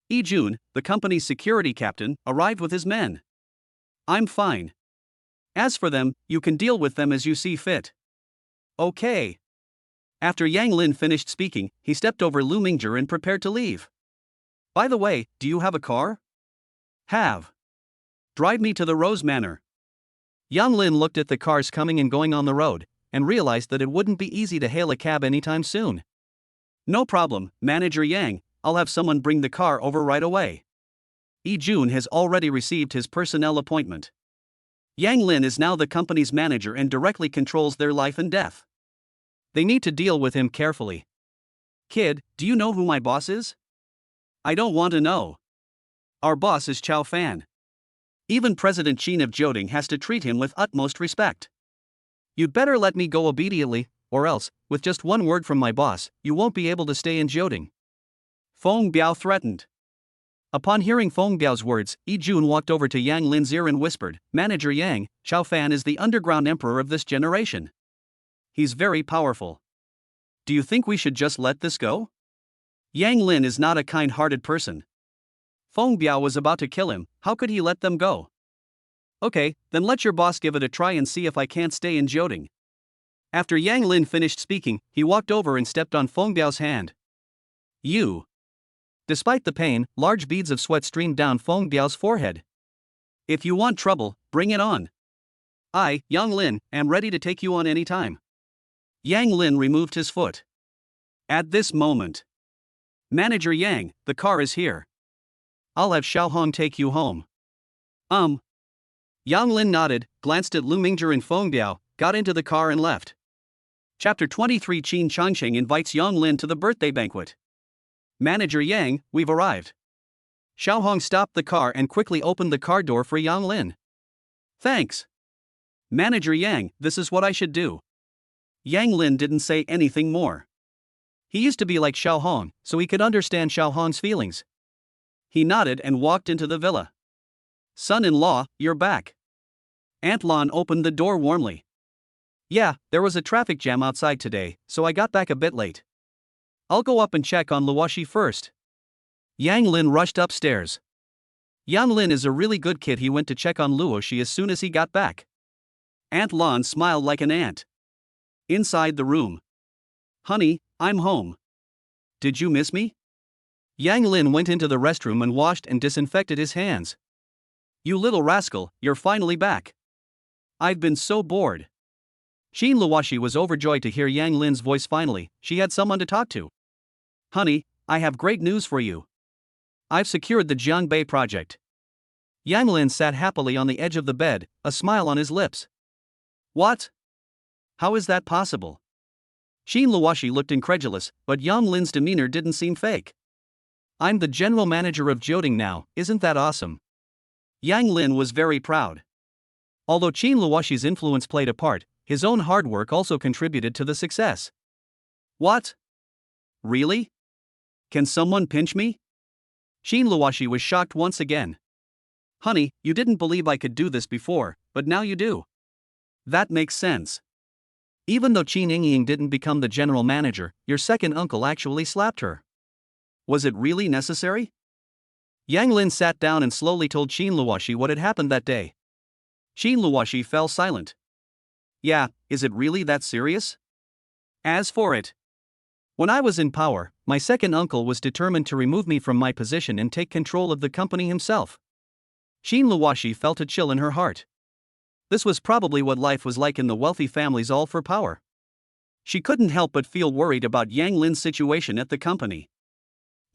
Yi Jun, the company's security captain, arrived with his men. I'm fine. As for them, you can deal with them as you see fit. Okay. After Yang Lin finished speaking, he stepped over Lu Mingzhi and prepared to leave. By the way, do you have a car? Have. Drive me to the Rose Manor. Yang Lin looked at the cars coming and going on the road, and realized that it wouldn't be easy to hail a cab anytime soon. No problem, Manager Yang, I'll have someone bring the car over right away. Yi Jun has already received his personnel appointment. Yang Lin is now the company's manager and directly controls their life and death. They need to deal with him carefully. Kid, do you know who my boss is? I don't want to know. Our boss is Chow Fan. Even President Qin of Jioding has to treat him with utmost respect. You'd better let me go immediately, or else, with just one word from my boss, you won't be able to stay in Jioding. Feng Biao threatened. Upon hearing Feng Biao's words, Yi Jun walked over to Yang Lin's ear and whispered, Manager Yang, Chow Fan is the underground emperor of this generation. He's very powerful. Do you think we should just let this go? Yang Lin is not a kind-hearted person. Feng Biao was about to kill him, how could he let them go? Okay, then let your boss give it a try and see if I can't stay in Jioding. After Yang Lin finished speaking, he walked over and stepped on Feng Biao's hand. You. Despite the pain, large beads of sweat streamed down Feng Biao's forehead. If you want trouble, bring it on. I, Yang Lin, am ready to take you on any time. Yang Lin removed his foot. At this moment. Manager Yang, the car is here. I'll have Xiaohong take you home. Yang Lin nodded, glanced at Lu Mingzhi and Feng Biao, got into the car and left. Chapter 23 Qin Changsheng invites Yang Lin to the birthday banquet. Manager Yang, we've arrived. Xiaohong stopped the car and quickly opened the car door for Yang Lin. Thanks. Manager Yang, this is what I should do. Yang Lin didn't say anything more. He used to be like Xiaohong, so he could understand Xiaohong's feelings. He nodded and walked into the villa. Son-in-law, you're back. Aunt Lan opened the door warmly. Yeah, there was a traffic jam outside today, so I got back a bit late. I'll go up and check on Luoshi first. Yang Lin rushed upstairs. Yang Lin is a really good kid. He went to check on Luoshi as soon as he got back. Aunt Lan smiled like an ant. Inside the room. Honey, I'm home. Did you miss me? Yang Lin went into the restroom and washed and disinfected his hands. You little rascal, you're finally back. I've been so bored. Qin Luoshi was overjoyed to hear Yang Lin's voice finally. She had someone to talk to. Honey, I have great news for you. I've secured the Jiangbei project. Yang Lin sat happily on the edge of the bed, a smile on his lips. What? How is that possible? Qin Luoshi looked incredulous, but Yang Lin's demeanor didn't seem fake. I'm the general manager of Jioding now, isn't that awesome? Yang Lin was very proud. Although Qin Luoshi's influence played a part, his own hard work also contributed to the success. What? Really? Can someone pinch me? Qin Luoshi was shocked once again. Honey, you didn't believe I could do this before, but now you do. That makes sense. Even though Qin Yingying didn't become the general manager, your second uncle actually slapped her. Was it really necessary? Yang Lin sat down and slowly told Qin Luoshi what had happened that day. Qin Luoshi fell silent. Yeah, is it really that serious? As for it, when I was in power, my second uncle was determined to remove me from my position and take control of the company himself. Qin Luoshi felt a chill in her heart. This was probably what life was like in the wealthy families all for power. She couldn't help but feel worried about Yang Lin's situation at the company.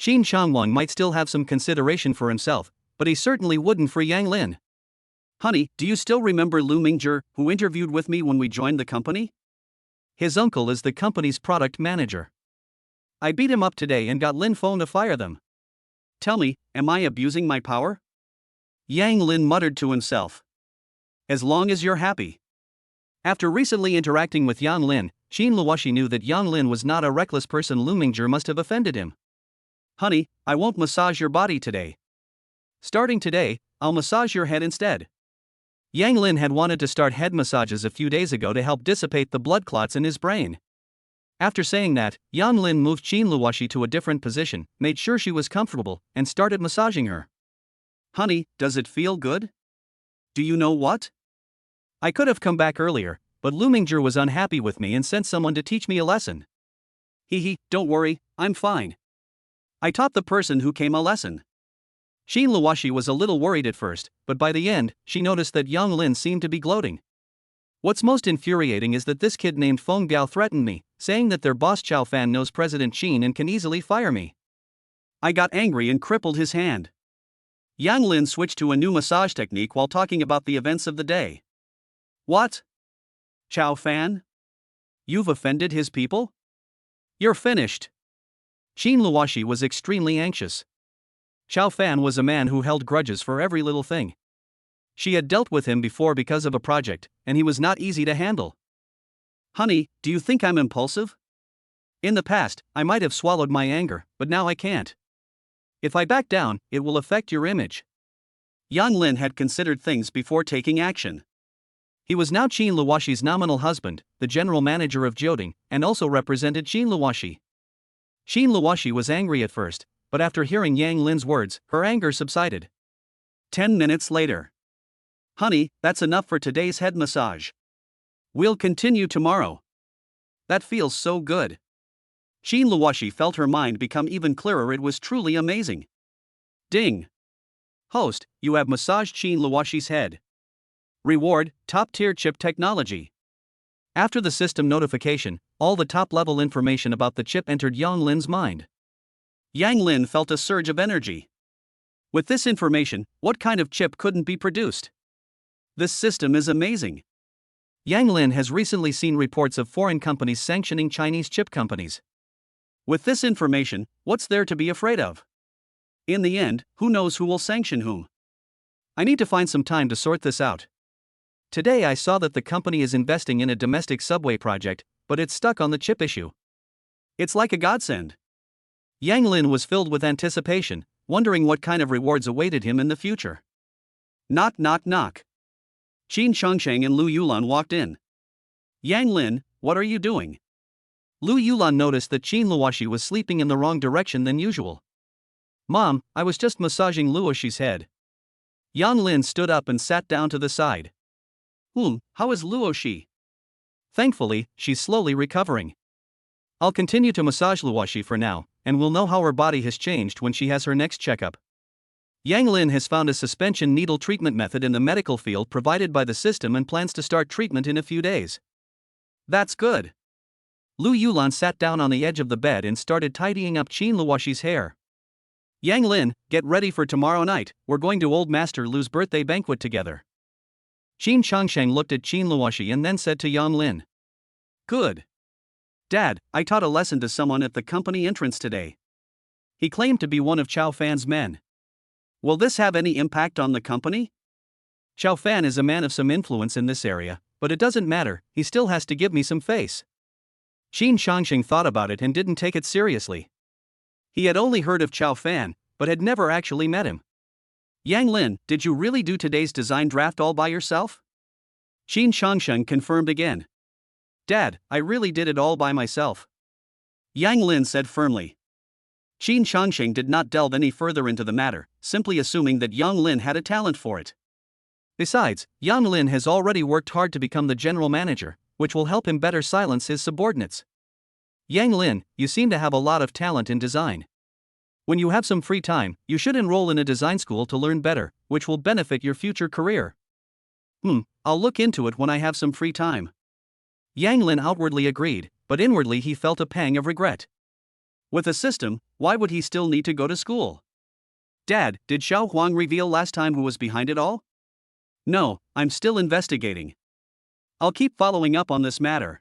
Qin Changwang might still have some consideration for himself, but he certainly wouldn't for Yang Lin. Honey, do you still remember Lu Mingzhi, who interviewed with me when we joined the company? His uncle is the company's product manager. I beat him up today and got Lin Feng to fire them. Tell me, am I abusing my power? Yang Lin muttered to himself. As long as you're happy. After recently interacting with Yang Lin, Qin Luoshi knew that Yang Lin was not a reckless person. Lu Mingzhi must have offended him. Honey, I won't massage your body today. Starting today, I'll massage your head instead. Yang Lin had wanted to start head massages a few days ago to help dissipate the blood clots in his brain. After saying that, Yang Lin moved Qin Luoshi to a different position, made sure she was comfortable, and started massaging her. Honey, does it feel good? Do you know what? I could have come back earlier, but Lu Mingzhi was unhappy with me and sent someone to teach me a lesson. Don't worry, I'm fine. I taught the person who came a lesson. Xin Luoshi was a little worried at first, but by the end, she noticed that Yang Lin seemed to be gloating. What's most infuriating is that this kid named Feng Biao threatened me, saying that their boss Chao Fan knows President Qin and can easily fire me. I got angry and crippled his hand. Yang Lin switched to a new massage technique while talking about the events of the day. What? Chao Fan? You've offended his people? You're finished. Qin Luoshi was extremely anxious. Chao Fan was a man who held grudges for every little thing. She had dealt with him before because of a project, and he was not easy to handle. Honey, do you think I'm impulsive? In the past, I might have swallowed my anger, but now I can't. If I back down, it will affect your image. Yang Lin had considered things before taking action. He was now Qin Luoshi's nominal husband, the general manager of Jioding, and also represented Qin Luoshi. Qin Luoshi was angry at first, but after hearing Yang Lin's words, her anger subsided. 10 minutes later. Honey, that's enough for today's head massage. We'll continue tomorrow. That feels so good. Qin Luoshi felt her mind become even clearer. It was truly amazing. Ding. Host, you have massaged Qin Luoshi's head. Reward, top-tier chip technology. After the system notification, all the top-level information about the chip entered Yang Lin's mind. Yang Lin felt a surge of energy. With this information, what kind of chip couldn't be produced? This system is amazing. Yang Lin has recently seen reports of foreign companies sanctioning Chinese chip companies. With this information, what's there to be afraid of? In the end, who knows who will sanction whom? I need to find some time to sort this out. Today I saw that the company is investing in a domestic subway project, but it's stuck on the chip issue. It's like a godsend. Yang Lin was filled with anticipation, wondering what kind of rewards awaited him in the future. Knock knock knock. Qin Chongsheng and Lu Yulan walked in. Yang Lin, what are you doing? Lu Yulan noticed that Qin Luoshi was sleeping in the wrong direction than usual. Mom, I was just massaging Luoshi's head. Yang Lin stood up and sat down to the side. How is Luoshi? Thankfully, she's slowly recovering. I'll continue to massage Luoshi for now, and we'll know how her body has changed when she has her next checkup. Yang Lin has found a suspension needle treatment method in the medical field provided by the system and plans to start treatment in a few days. That's good. Lu Yulan sat down on the edge of the bed and started tidying up Qin Luoshi's hair. Yang Lin, get ready for tomorrow night, we're going to Old Master Lu's birthday banquet together. Qin Chongsheng looked at Qin Luoshi and then said to Yang Lin. Good. Dad, I taught a lesson to someone at the company entrance today. He claimed to be one of Chao Fan's men. Will this have any impact on the company? Chao Fan is a man of some influence in this area, but it doesn't matter, he still has to give me some face. Qin Chongsheng thought about it and didn't take it seriously. He had only heard of Chao Fan, but had never actually met him. Yang Lin, did you really do today's design draft all by yourself? Qin Chongsheng confirmed again. Dad, I really did it all by myself. Yang Lin said firmly. Qin Chongsheng did not delve any further into the matter, simply assuming that Yang Lin had a talent for it. Besides, Yang Lin has already worked hard to become the general manager, which will help him better silence his subordinates. Yang Lin, you seem to have a lot of talent in design. When you have some free time, you should enroll in a design school to learn better, which will benefit your future career. I'll look into it when I have some free time. Yang Lin outwardly agreed, but inwardly he felt a pang of regret. With a system, why would he still need to go to school? Dad, did Xiao Huang reveal last time who was behind it all? No, I'm still investigating. I'll keep following up on this matter.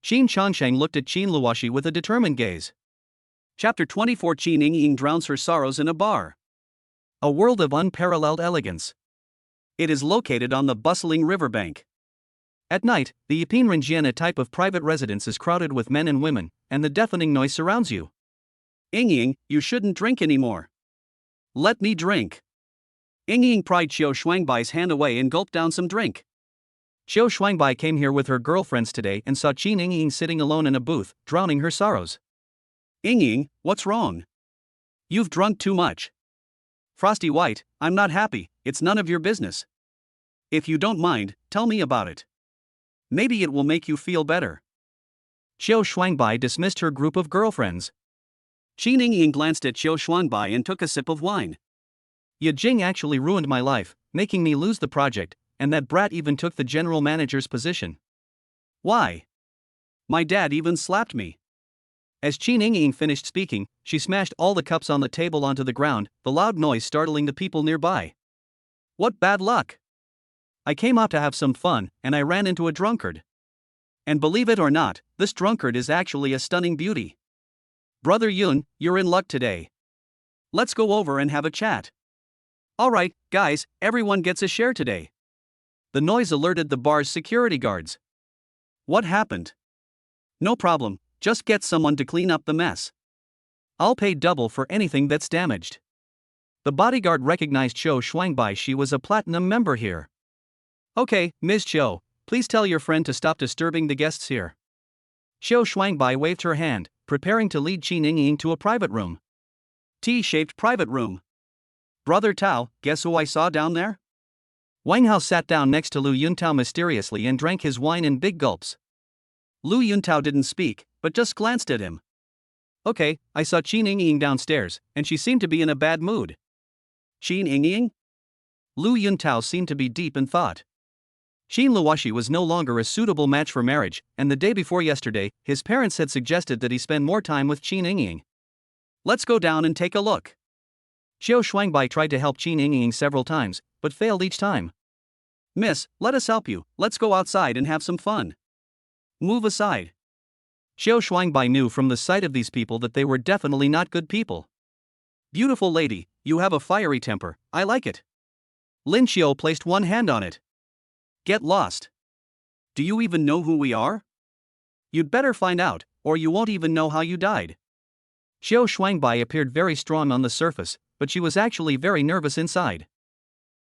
Qin Chongsheng looked at Qin Luoshi with a determined gaze. Chapter 24. Qin Yingying drowns her sorrows in a bar. A world of unparalleled elegance. It is located on the bustling riverbank. At night, the Yipinrenjian, a type of private residence, is crowded with men and women, and the deafening noise surrounds you. Yingying, you shouldn't drink anymore. Let me drink. Yingying pried Qiu Shuangbai's hand away and gulped down some drink. Qiu Shuangbai came here with her girlfriends today and saw Qin Yingying sitting alone in a booth, drowning her sorrows. Yingying, what's wrong? You've drunk too much. Frosty White, I'm not happy, it's none of your business. If you don't mind, tell me about it. Maybe it will make you feel better. Qiu Shuangbai dismissed her group of girlfriends. Qin Yingying glanced at Qiu Shuangbai and took a sip of wine. Ye Jing actually ruined my life, making me lose the project, and that brat even took the general manager's position. Why? My dad even slapped me. As Qin Yingying finished speaking, she smashed all the cups on the table onto the ground, the loud noise startling the people nearby. What bad luck! I came out to have some fun, and I ran into a drunkard. And believe it or not, this drunkard is actually a stunning beauty. Brother Yun, you're in luck today. Let's go over and have a chat. Alright, guys, everyone gets a share today. The noise alerted the bar's security guards. What happened? No problem, just get someone to clean up the mess. I'll pay double for anything that's damaged. The bodyguard recognized Qiu Shuangbai. She was a platinum member here. Okay, Ms. Qiu, please tell your friend to stop disturbing the guests here. Qiu Shuangbai waved her hand, preparing to lead Qin Yingying to a private room. T-shaped private room. Brother Tao, guess who I saw down there? Wang Hao sat down next to Lu Yuntao mysteriously and drank his wine in big gulps. Lu Yuntao didn't speak, but just glanced at him. Okay, I saw Qin Yingying downstairs, and she seemed to be in a bad mood. Qin Yingying? Lu Yuntao seemed to be deep in thought. Qin Luoshi was no longer a suitable match for marriage, and the day before yesterday, his parents had suggested that he spend more time with Qin Yingying. Let's go down and take a look. Qiu Shuangbai tried to help Qin Yingying several times, but failed each time. Miss, let us help you, let's go outside and have some fun. Move aside. Qiu Shuangbai knew from the sight of these people that they were definitely not good people. Beautiful lady, you have a fiery temper, I like it. Lin Xiu placed one hand on it. Get lost. Do you even know who we are? You'd better find out, or you won't even know how you died. Qiu Shuangbai appeared very strong on the surface, but she was actually very nervous inside.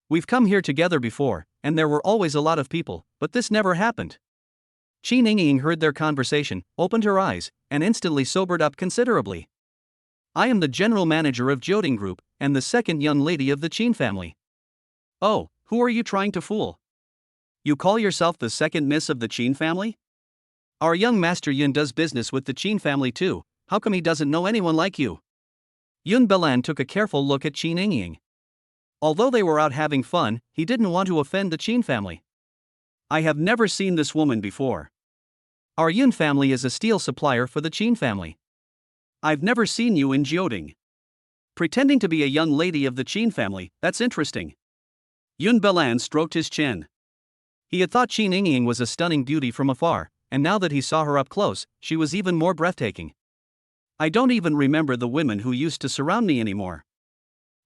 We've come here together before, and there were always a lot of people, but this never happened. Qin Yingying heard their conversation, opened her eyes, and instantly sobered up considerably. I am the general manager of Jioding Group, and the second young lady of the Qin family. Oh, who are you trying to fool? You call yourself the second miss of the Qin family? Our young master Yun does business with the Qin family too, how come he doesn't know anyone like you? Yun Belan took a careful look at Qin Yingying. Although they were out having fun, he didn't want to offend the Qin family. I have never seen this woman before. Our Yun family is a steel supplier for the Qin family. I've never seen you in Jioding. Pretending to be a young lady of the Qin family, that's interesting. Yun Belan stroked his chin. He had thought Qin Yingying was a stunning beauty from afar, and now that he saw her up close, she was even more breathtaking. I don't even remember the women who used to surround me anymore.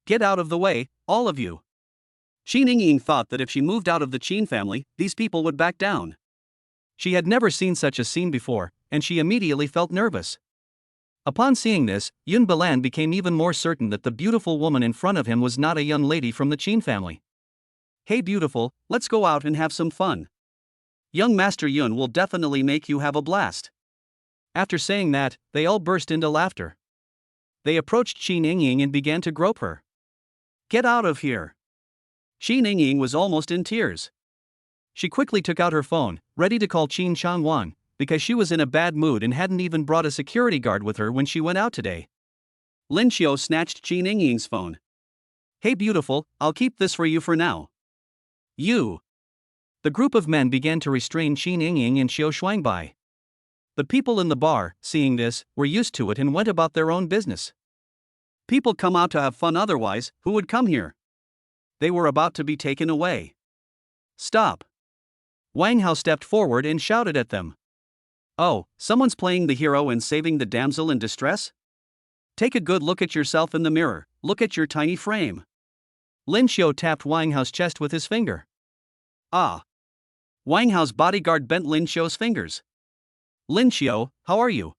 Get out of the way, all of you. Qin Yingying thought that if she moved out of the Qin family, these people would back down. She had never seen such a scene before, and she immediately felt nervous. Upon seeing this, Yun Belan became even more certain that the beautiful woman in front of him was not a young lady from the Qin family. Hey beautiful, let's go out and have some fun. Young Master Yun will definitely make you have a blast. After saying that, they all burst into laughter. They approached Qin Yingying and began to grope her. Get out of here. Qin Yingying was almost in tears. She quickly took out her phone, ready to call Qin Changwan, because she was in a bad mood and hadn't even brought a security guard with her when she went out today. Lin Xiu snatched Qin Yingying's phone. Hey beautiful, I'll keep this for you for now. You. The group of men began to restrain Qin Yingying and Qiu Shuangbai. The people in the bar, seeing this, were used to it and went about their own business. People come out to have fun, otherwise, who would come here? They were about to be taken away. Stop. Wang Hao stepped forward and shouted at them. Oh, someone's playing the hero and saving the damsel in distress? Take a good look at yourself in the mirror, look at your tiny frame. Lin Xiu tapped Wang Hao's chest with his finger. Ah. Wang Hao's bodyguard bent Lin Xiu's fingers. Lin Xiu, how are you?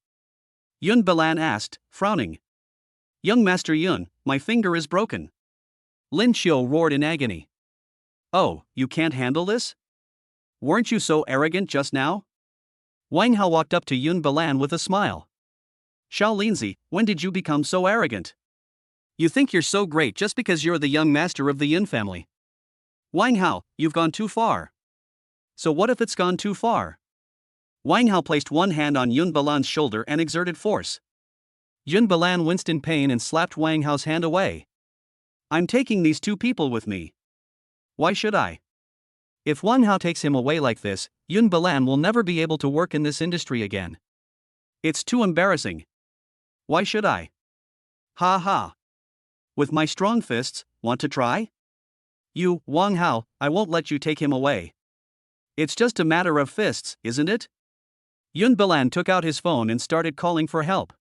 Yun Belan asked, frowning. Young Master Yun, my finger is broken. Lin Xiu roared in agony. Oh, you can't handle this? Weren't you so arrogant just now? Wang Hao walked up to Yun Belan with a smile. Xiao Linzi, when did you become so arrogant? You think you're so great just because you're the young master of the Yun family. Wang Hao, you've gone too far. So what if it's gone too far? Wang Hao placed one hand on Yun Belan's shoulder and exerted force. Yun Balan winced in pain and slapped Wang Hao's hand away. I'm taking these two people with me. Why should I? If Wang Hao takes him away like this, Yun Balan will never be able to work in this industry again. It's too embarrassing. Why should I? Ha ha. With my strong fists, want to try? You, Wang Hao, I won't let you take him away. It's just a matter of fists, isn't it? Yun Balan took out his phone and started calling for help.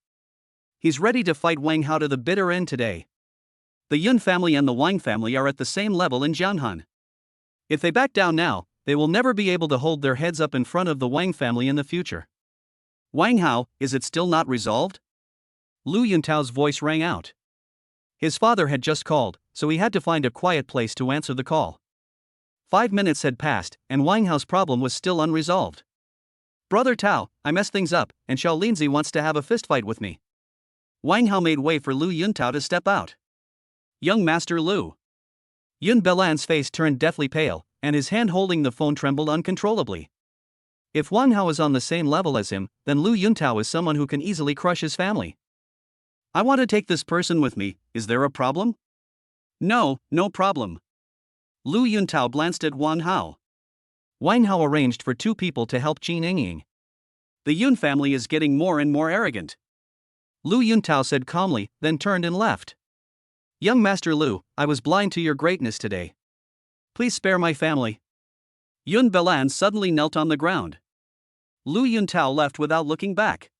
He's ready to fight Wang Hao to the bitter end today. The Yun family and the Wang family are at the same level in Jianghan. If they back down now, they will never be able to hold their heads up in front of the Wang family in the future. Wang Hao, is it still not resolved? Lu Yuntao's voice rang out. His father had just called, so he had to find a quiet place to answer the call. 5 minutes had passed, and Wang Hao's problem was still unresolved. Brother Tao, I messed things up, and Xiao Linzi wants to have a fistfight with me. Wang Hao made way for Lu Yuntao to step out. Young Master Lu. Yun Belan's face turned deathly pale, and his hand holding the phone trembled uncontrollably. If Wang Hao is on the same level as him, then Lu Yuntao is someone who can easily crush his family. I want to take this person with me, is there a problem? No, no problem. Lu Yuntao glanced at Wang Hao. Wang Hao arranged for 2 people to help Qin Yingying. The Yun family is getting more and more arrogant. Lu Yuntao said calmly, then turned and left. Young Master Lu, I was blind to your greatness today. Please spare my family. Yun Belan suddenly knelt on the ground. Lu Yuntao left without looking back.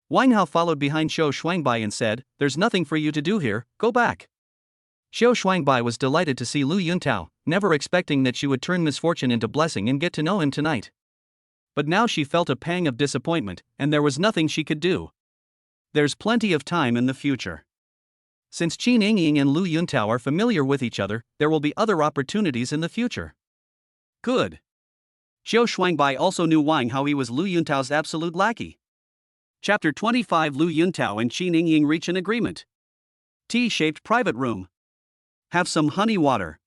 Wang Hao followed behind Xiao Shuangbai and said, There's nothing for you to do here, go back. Xiao Shuangbai was delighted to see Lu Yuntao, never expecting that she would turn misfortune into blessing and get to know him tonight. But now she felt a pang of disappointment, and there was nothing she could do. There's plenty of time in the future. Since Qin Yingying and Lu Yuntao are familiar with each other, there will be other opportunities in the future. Good. Xiao Shuangbai also knew Wang Hao he was Lu Yuntao's absolute lackey. Chapter 25 Lu Yuntao and Qin Yingying reach an agreement. T-shaped private room. Have some honey water.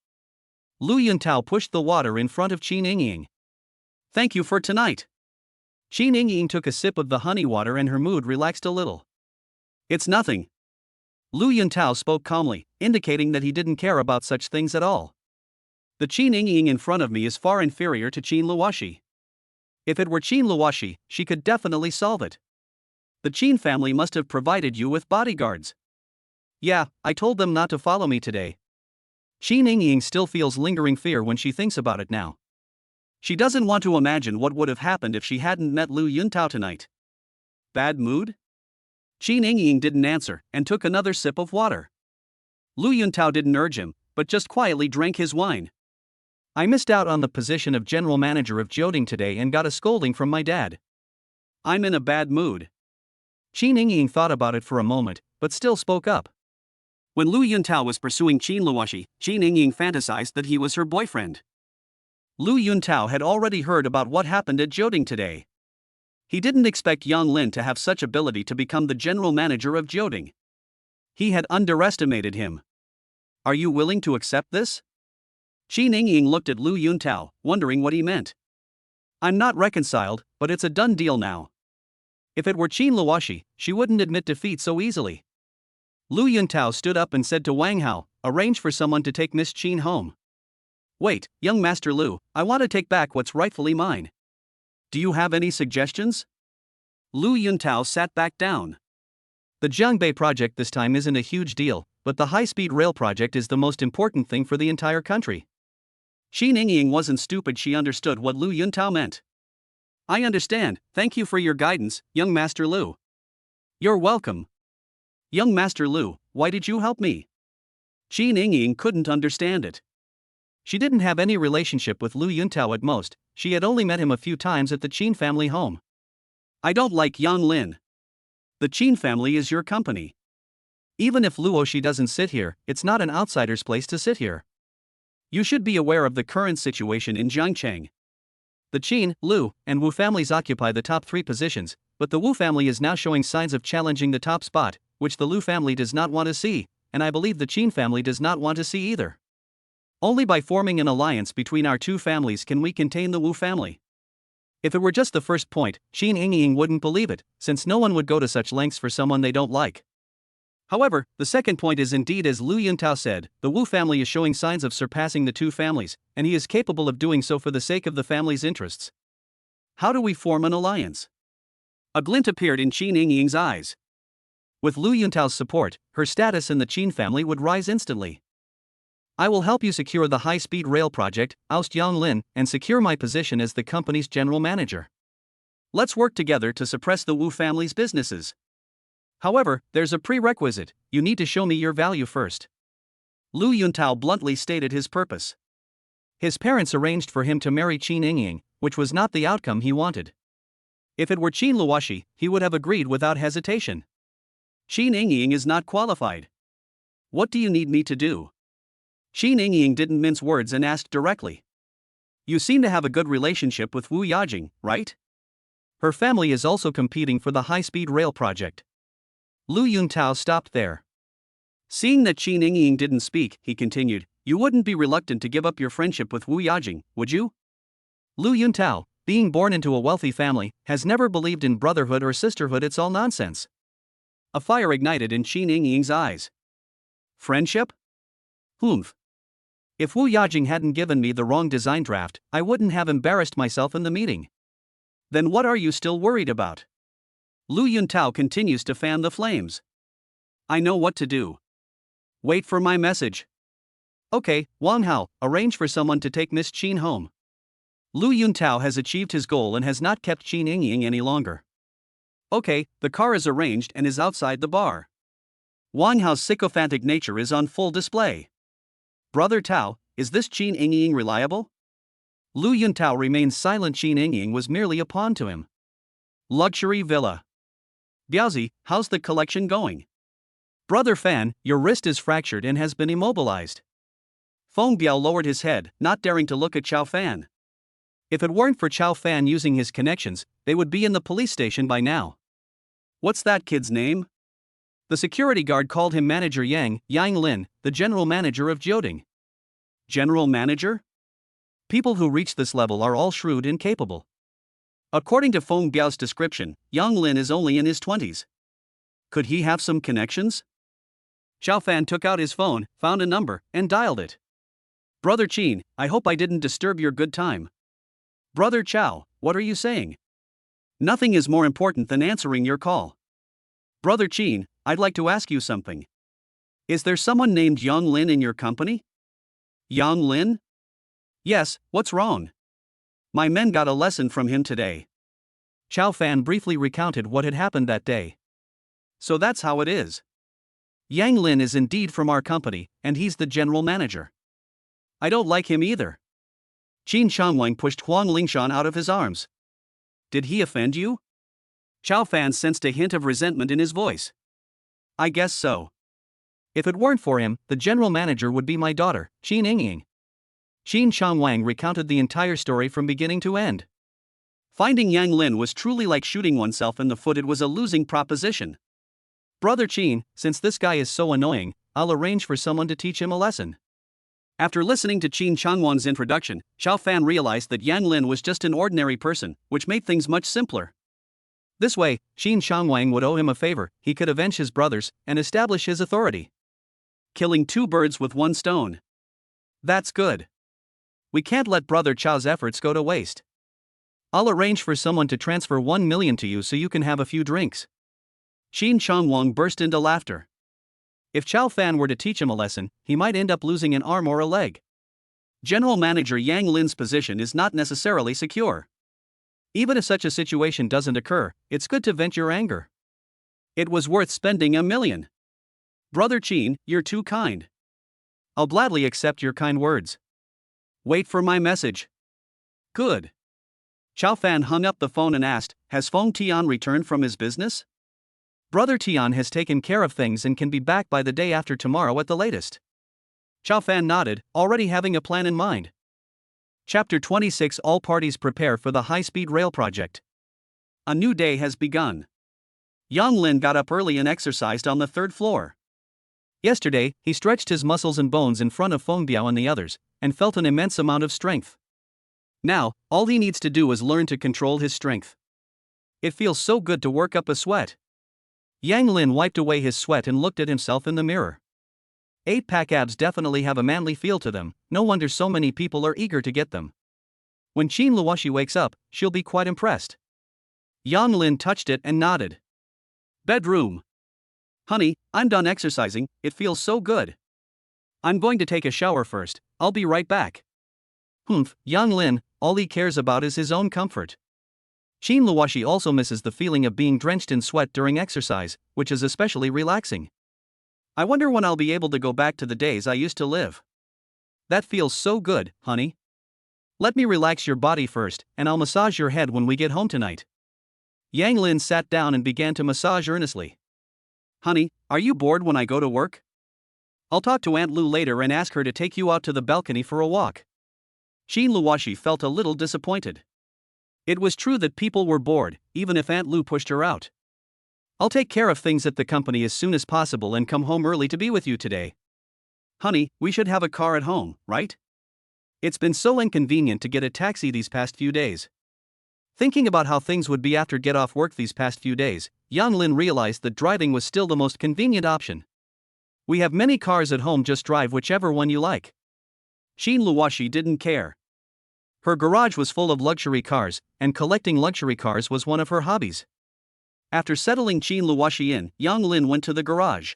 Lu Yuntao pushed the water in front of Qin Yingying. Thank you for tonight. Qin Yingying took a sip of the honey water and her mood relaxed a little. It's nothing. Lu Yuntao spoke calmly, indicating that he didn't care about such things at all. The Qin Yingying in front of me is far inferior to Qin Luoshi. If it were Qin Luoshi, she could definitely solve it. The Qin family must have provided you with bodyguards. Yeah, I told them not to follow me today. Qin Yingying still feels lingering fear when she thinks about it now. She doesn't want to imagine what would have happened if she hadn't met Lu Yuntao tonight. Bad mood? Qin Yingying didn't answer and took another sip of water. Lu Yuntao didn't urge him, but just quietly drank his wine. I missed out on the position of general manager of Jioding today and got a scolding from my dad. I'm in a bad mood. Qin Yingying thought about it for a moment, but still spoke up. When Lu Yuntao was pursuing Qin Luoshi, Qin Yingying fantasized that he was her boyfriend. Lu Yuntao had already heard about what happened at Jioding today. He didn't expect Yang Lin to have such ability to become the general manager of Jioding. He had underestimated him. Are you willing to accept this? Qin Yingying looked at Lu Yuntao, wondering what he meant. I'm not reconciled, but it's a done deal now. If it were Qin Luoshi, she wouldn't admit defeat so easily. Lu Yuntao stood up and said to Wang Hao, arrange for someone to take Miss Qin home. Wait, young Master Lu, I want to take back what's rightfully mine. Do you have any suggestions? Lu Yuntao sat back down. The Jiangbei project this time isn't a huge deal, but the high-speed rail project is the most important thing for the entire country. Qin Yingying wasn't stupid, she understood what Lu Yuntao meant. I understand, thank you for your guidance, young Master Lu. You're welcome. Young Master Lu, why did you help me? Qin Yingying couldn't understand it. She didn't have any relationship with Lu Yuntao at most, she had only met him a few times at the Qin family home. I don't like Yang Lin. The Qin family is your company. Even if Luoshi doesn't sit here, it's not an outsider's place to sit here. You should be aware of the current situation in Jiangcheng. The Qin, Lu, and Wu families occupy the top 3 positions, but the Wu family is now showing signs of challenging the top spot, which the Lu family does not want to see, and I believe the Qin family does not want to see either. Only by forming an alliance between our 2 families can we contain the Wu family. If it were just the first point, Qin Yingying wouldn't believe it, since no one would go to such lengths for someone they don't like. However, the second point is indeed as Lu Yuntao said, the Wu family is showing signs of surpassing the two families, and he is capable of doing so for the sake of the family's interests. How do we form an alliance? A glint appeared in Qin Yingying's eyes. With Lu Yuntao's support, her status in the Qin family would rise instantly. I will help you secure the high-speed rail project, oust Yang Lin, and secure my position as the company's general manager. Let's work together to suppress the Wu family's businesses. However, there's a prerequisite: you need to show me your value first. Lu Yuntao bluntly stated his purpose. His parents arranged for him to marry Qin Yingying, which was not the outcome he wanted. If it were Qin Luoshi, he would have agreed without hesitation. Qin Yingying is not qualified. What do you need me to do? Qin Yingying didn't mince words and asked directly. You seem to have a good relationship with Wu Yajing, right? Her family is also competing for the high-speed rail project. Lu Yuntao stopped there. Seeing that Qin Yingying didn't speak, he continued, you wouldn't be reluctant to give up your friendship with Wu Yajing, would you? Lu Yuntao, being born into a wealthy family, has never believed in brotherhood or sisterhood. It's all nonsense. A fire ignited in Qin Yingying's eyes. Friendship? Humph. If Wu Yajing hadn't given me the wrong design draft, I wouldn't have embarrassed myself in the meeting. Then what are you still worried about? Lu Yuntao continues to fan the flames. I know what to do. Wait for my message. Okay, Wang Hao, arrange for someone to take Miss Qin home. Lu Yuntao has achieved his goal and has not kept Qin Yingying any longer. Okay, the car is arranged and is outside the bar. Wang Hao's sycophantic nature is on full display. Brother Tao, is this Qin Yingying reliable? Lu Yuntao remained silent. Qin Yingying was merely a pawn to him. Luxury villa. Biaozi, how's the collection going? Brother Fan, your wrist is fractured and has been immobilized. Feng Biao lowered his head, not daring to look at Chao Fan. If it weren't for Chao Fan using his connections, they would be in the police station by now. What's that kid's name? The security guard called him Manager Yang Lin, the general manager of Jioding. General manager? People who reach this level are all shrewd and capable. According to Feng Biao's description, Yang Lin is only in his 20s. Could he have some connections? Chao Fan took out his phone, found a number, and dialed it. Brother Qin, I hope I didn't disturb your good time. Brother Chao, what are you saying? Nothing is more important than answering your call. Brother Qin, I'd like to ask you something. Is there someone named Yang Lin in your company? Yang Lin? Yes, what's wrong? My men got a lesson from him today. Chao Fan briefly recounted what had happened that day. So that's how it is. Yang Lin is indeed from our company, and he's the general manager. I don't like him either. Qin Shangwang pushed Huang Lingshan out of his arms. Did he offend you? Chao Fan sensed a hint of resentment in his voice. I guess so. If it weren't for him, the general manager would be my daughter, Qin Yingying. Qin Shangwang recounted the entire story from beginning to end. Finding Yang Lin was truly like shooting oneself in the foot. It was a losing proposition. Brother Qin, since this guy is so annoying, I'll arrange for someone to teach him a lesson. After listening to Qin Shangwang's introduction, Chao Fan realized that Yang Lin was just an ordinary person, which made things much simpler. This way, Qin Shangwang would owe him a favor. He could avenge his brothers and establish his authority. Killing two birds with one stone. That's good. We can't let Brother Chao's efforts go to waste. I'll arrange for someone to transfer 1 million to you so you can have a few drinks. Qin Shangwang burst into laughter. If Chao Fan were to teach him a lesson, he might end up losing an arm or a leg. General Manager Yang Lin's position is not necessarily secure. Even if such a situation doesn't occur, it's good to vent your anger. It was worth spending 1 million. Brother Qin, you're too kind. I'll gladly accept your kind words. Wait for my message. Good. Chao Fan hung up the phone and asked, has Feng Tian returned from his business? Brother Tian has taken care of things and can be back by the day after tomorrow at the latest. Chao Fan nodded, already having a plan in mind. Chapter 26. All parties prepare for the high-speed rail project. A new day has begun. Yang Lin got up early and exercised on the 3rd floor. Yesterday, he stretched his muscles and bones in front of Feng Biao and the others, and felt an immense amount of strength. Now, all he needs to do is learn to control his strength. It feels so good to work up a sweat. Yang Lin wiped away his sweat and looked at himself in the mirror. 8-pack abs definitely have a manly feel to them, no wonder so many people are eager to get them. When Qin Luoshi wakes up, she'll be quite impressed. Yang Lin touched it and nodded. Bedroom. Honey, I'm done exercising, it feels so good. I'm going to take a shower first, I'll be right back. Humph, Yang Lin, all he cares about is his own comfort. Qin Luoshi also misses the feeling of being drenched in sweat during exercise, which is especially relaxing. I wonder when I'll be able to go back to the days I used to live. That feels so good, honey. Let me relax your body first, and I'll massage your head when we get home tonight. Yang Lin sat down and began to massage earnestly. Honey, are you bored when I go to work? I'll talk to Aunt Lu later and ask her to take you out to the balcony for a walk. Qin Luoshi felt a little disappointed. It was true that people were bored, even if Aunt Lu pushed her out. I'll take care of things at the company as soon as possible and come home early to be with you today. Honey, we should have a car at home, right? It's been so inconvenient to get a taxi these past few days. Thinking about how things would be after get off work these past few days, Yang Lin realized that driving was still the most convenient option. We have many cars at home, just drive whichever one you like. Qin Luoshi didn't care. Her garage was full of luxury cars, and collecting luxury cars was one of her hobbies. After settling Qin Luoshi in, Yang Lin went to the garage.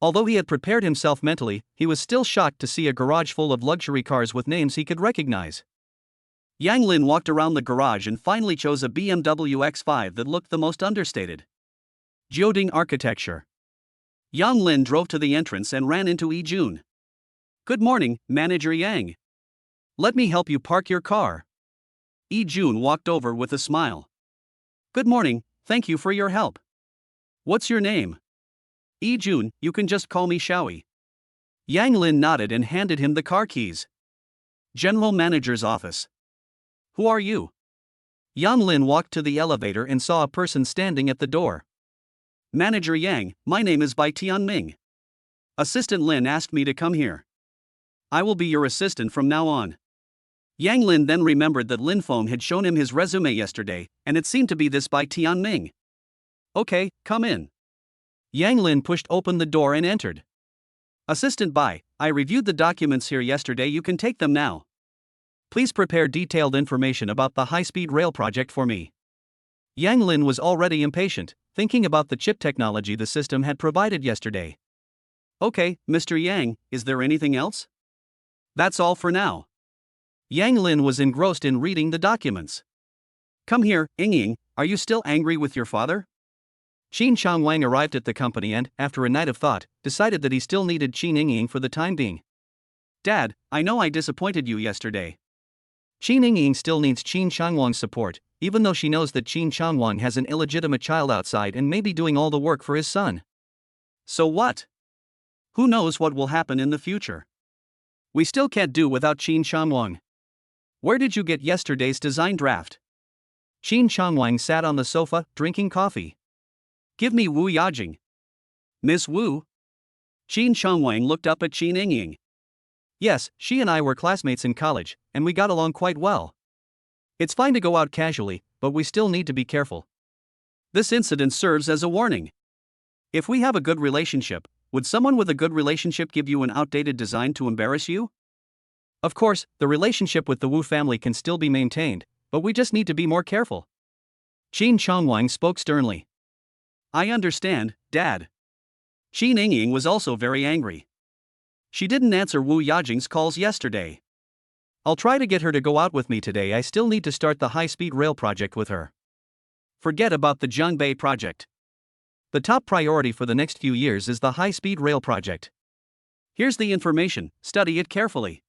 Although he had prepared himself mentally, he was still shocked to see a garage full of luxury cars with names he could recognize. Yang Lin walked around the garage and finally chose a BMW X5 that looked the most understated. Jioding architecture. Yang Lin drove to the entrance and ran into Yi Jun. Good morning, Manager Yang. Let me help you park your car. Yi Jun walked over with a smile. Good morning, thank you for your help. What's your name? Yi Jun, you can just call me Xiaoyi. Yang Lin nodded and handed him the car keys. General Manager's office. Who are you? Yang Lin walked to the elevator and saw a person standing at the door. Manager Yang, my name is Bai Tianming. Assistant Lin asked me to come here. I will be your assistant from now on. Yang Lin then remembered that Lin Feng had shown him his resume yesterday, and it seemed to be this Bai Tianming. Okay, come in. Yang Lin pushed open the door and entered. Assistant Bai, I reviewed the documents here yesterday, you can take them now. Please prepare detailed information about the high-speed rail project for me. Yang Lin was already impatient, thinking about the chip technology the system had provided yesterday. Okay, Mr. Yang, is there anything else? That's all for now. Yang Lin was engrossed in reading the documents. Come here, Ying, are you still angry with your father? Qin Changwang arrived at the company and, after a night of thought, decided that he still needed Qin Ying for the time being. Dad, I know I disappointed you yesterday. Qin Ying still needs Qin Changwang's support, even though she knows that Qin Changwang has an illegitimate child outside and may be doing all the work for his son. So what? Who knows what will happen in the future? We still can't do without Qin Changwang. Where did you get yesterday's design draft? Qin Changwang sat on the sofa, drinking coffee. Give me Wu Yajing. Miss Wu? Qin Changwang looked up at Qin Ying. Yes, she and I were classmates in college, and we got along quite well. It's fine to go out casually, but we still need to be careful. This incident serves as a warning. If we have a good relationship, would someone with a good relationship give you an outdated design to embarrass you? Of course, the relationship with the Wu family can still be maintained, but we just need to be more careful. Qin Changwang spoke sternly. I understand, Dad. Qin Ying was also very angry. She didn't answer Wu Yajing's calls yesterday. I'll try to get her to go out with me today. I still need to start the high-speed rail project with her. Forget about the Zhangbei project. The top priority for the next few years is the high-speed rail project. Here's the information, study it carefully.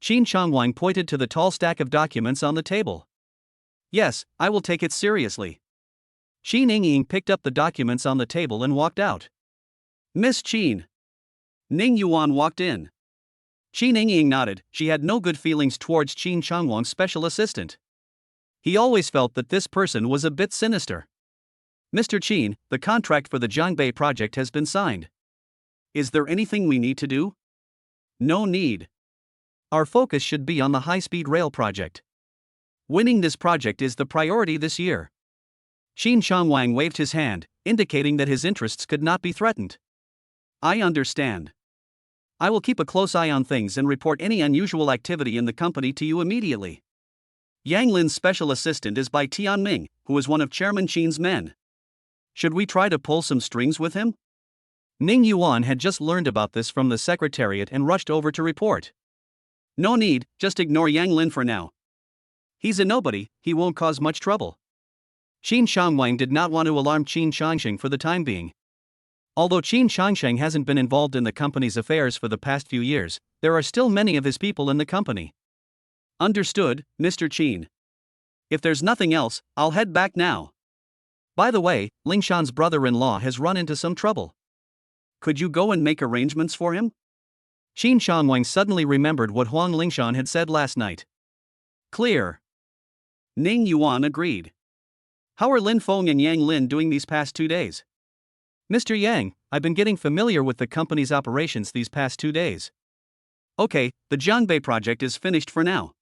Qin Changwang pointed to the tall stack of documents on the table. Yes, I will take it seriously. Qin Ying picked up the documents on the table and walked out. Miss Qin. Ning Yuan walked in. Qin Ying nodded, she had no good feelings towards Qin Changwang's special assistant. He always felt that this person was a bit sinister. Mr. Qin, the contract for the Zhangbei project has been signed. Is there anything we need to do? No need. Our focus should be on the high-speed rail project. Winning this project is the priority this year. Qin Changwang waved his hand, indicating that his interests could not be threatened. I understand. I will keep a close eye on things and report any unusual activity in the company to you immediately. Yang Lin's special assistant is Bai Tianming, who is one of Chairman Qin's men. Should we try to pull some strings with him? Ning Yuan had just learned about this from the secretariat and rushed over to report. No need, just ignore Yang Lin for now. He's a nobody, he won't cause much trouble. Qin Shangwang did not want to alarm Qin Changsheng for the time being. Although Qin Changsheng hasn't been involved in the company's affairs for the past few years, there are still many of his people in the company. Understood, Mr. Qin. If there's nothing else, I'll head back now. By the way, Lingshan's brother-in-law has run into some trouble. Could you go and make arrangements for him? Qin Shangwang suddenly remembered what Huang Lingshan had said last night. Clear. Ning Yuan agreed. How are Lin Feng and Yang Lin doing these past 2 days? Mr. Yang, I've been getting familiar with the company's operations these past 2 days. Okay, the Jiangbei project is finished for now.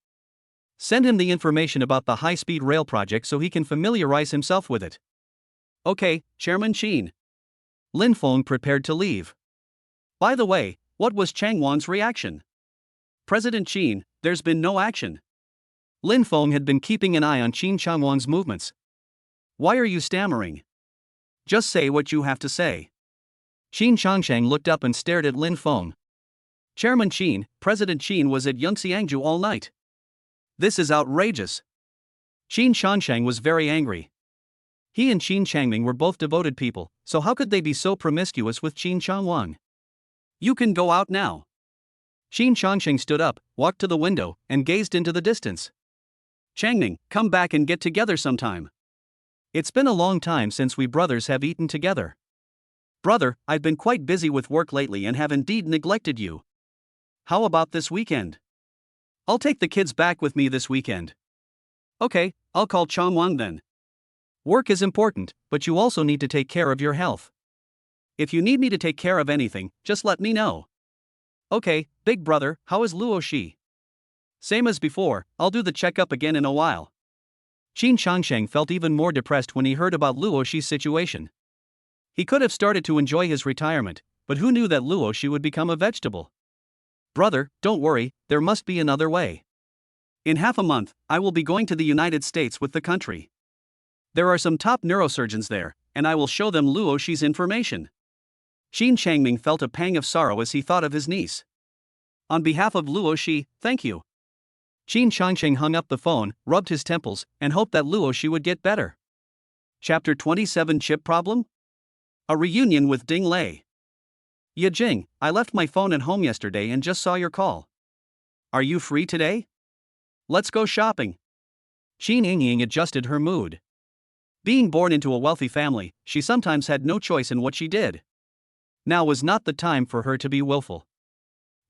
Send him the information about the high-speed rail project so he can familiarize himself with it. Okay, Chairman Qin. Lin Feng prepared to leave. By the way, what was Chang Wang's reaction? President Qin, there's been no action. Lin Feng had been keeping an eye on Qin Changwang's movements. Why are you stammering? Just say what you have to say. Qin Changsheng looked up and stared at Lin Feng. Chairman Qin, President Qin was at Yangjiangju all night. This is outrageous. Qin Changsheng was very angry. He and Qin Changming were both devoted people, so how could they be so promiscuous with Qin Changwang? You can go out now. Qin Changsheng stood up, walked to the window, and gazed into the distance. Changming, come back and get together sometime. It's been a long time since we brothers have eaten together. Brother, I've been quite busy with work lately and have indeed neglected you. How about this weekend? I'll take the kids back with me this weekend. Okay, I'll call Changwang then. Work is important, but you also need to take care of your health. If you need me to take care of anything, just let me know. Okay, big brother, how is Luo Shi? Same as before, I'll do the checkup again in a while. Qin Changsheng felt even more depressed when he heard about Luo Shi's situation. He could have started to enjoy his retirement, but who knew that Luo Shi would become a vegetable? Brother, don't worry, there must be another way. In half a month, I will be going to the United States with the country. There are some top neurosurgeons there, and I will show them Luo Shi's information. Qin Changming felt a pang of sorrow as he thought of his niece. On behalf of Luo Shi, thank you. Qin Changsheng hung up the phone, rubbed his temples, and hoped that Luo Shi would get better. Chapter 27 Chip Problem? A reunion with Ding Lei. Yijing, I left my phone at home yesterday and just saw your call. Are you free today? Let's go shopping. Qin Yingying adjusted her mood. Being born into a wealthy family, she sometimes had no choice in what she did. Now was not the time for her to be willful.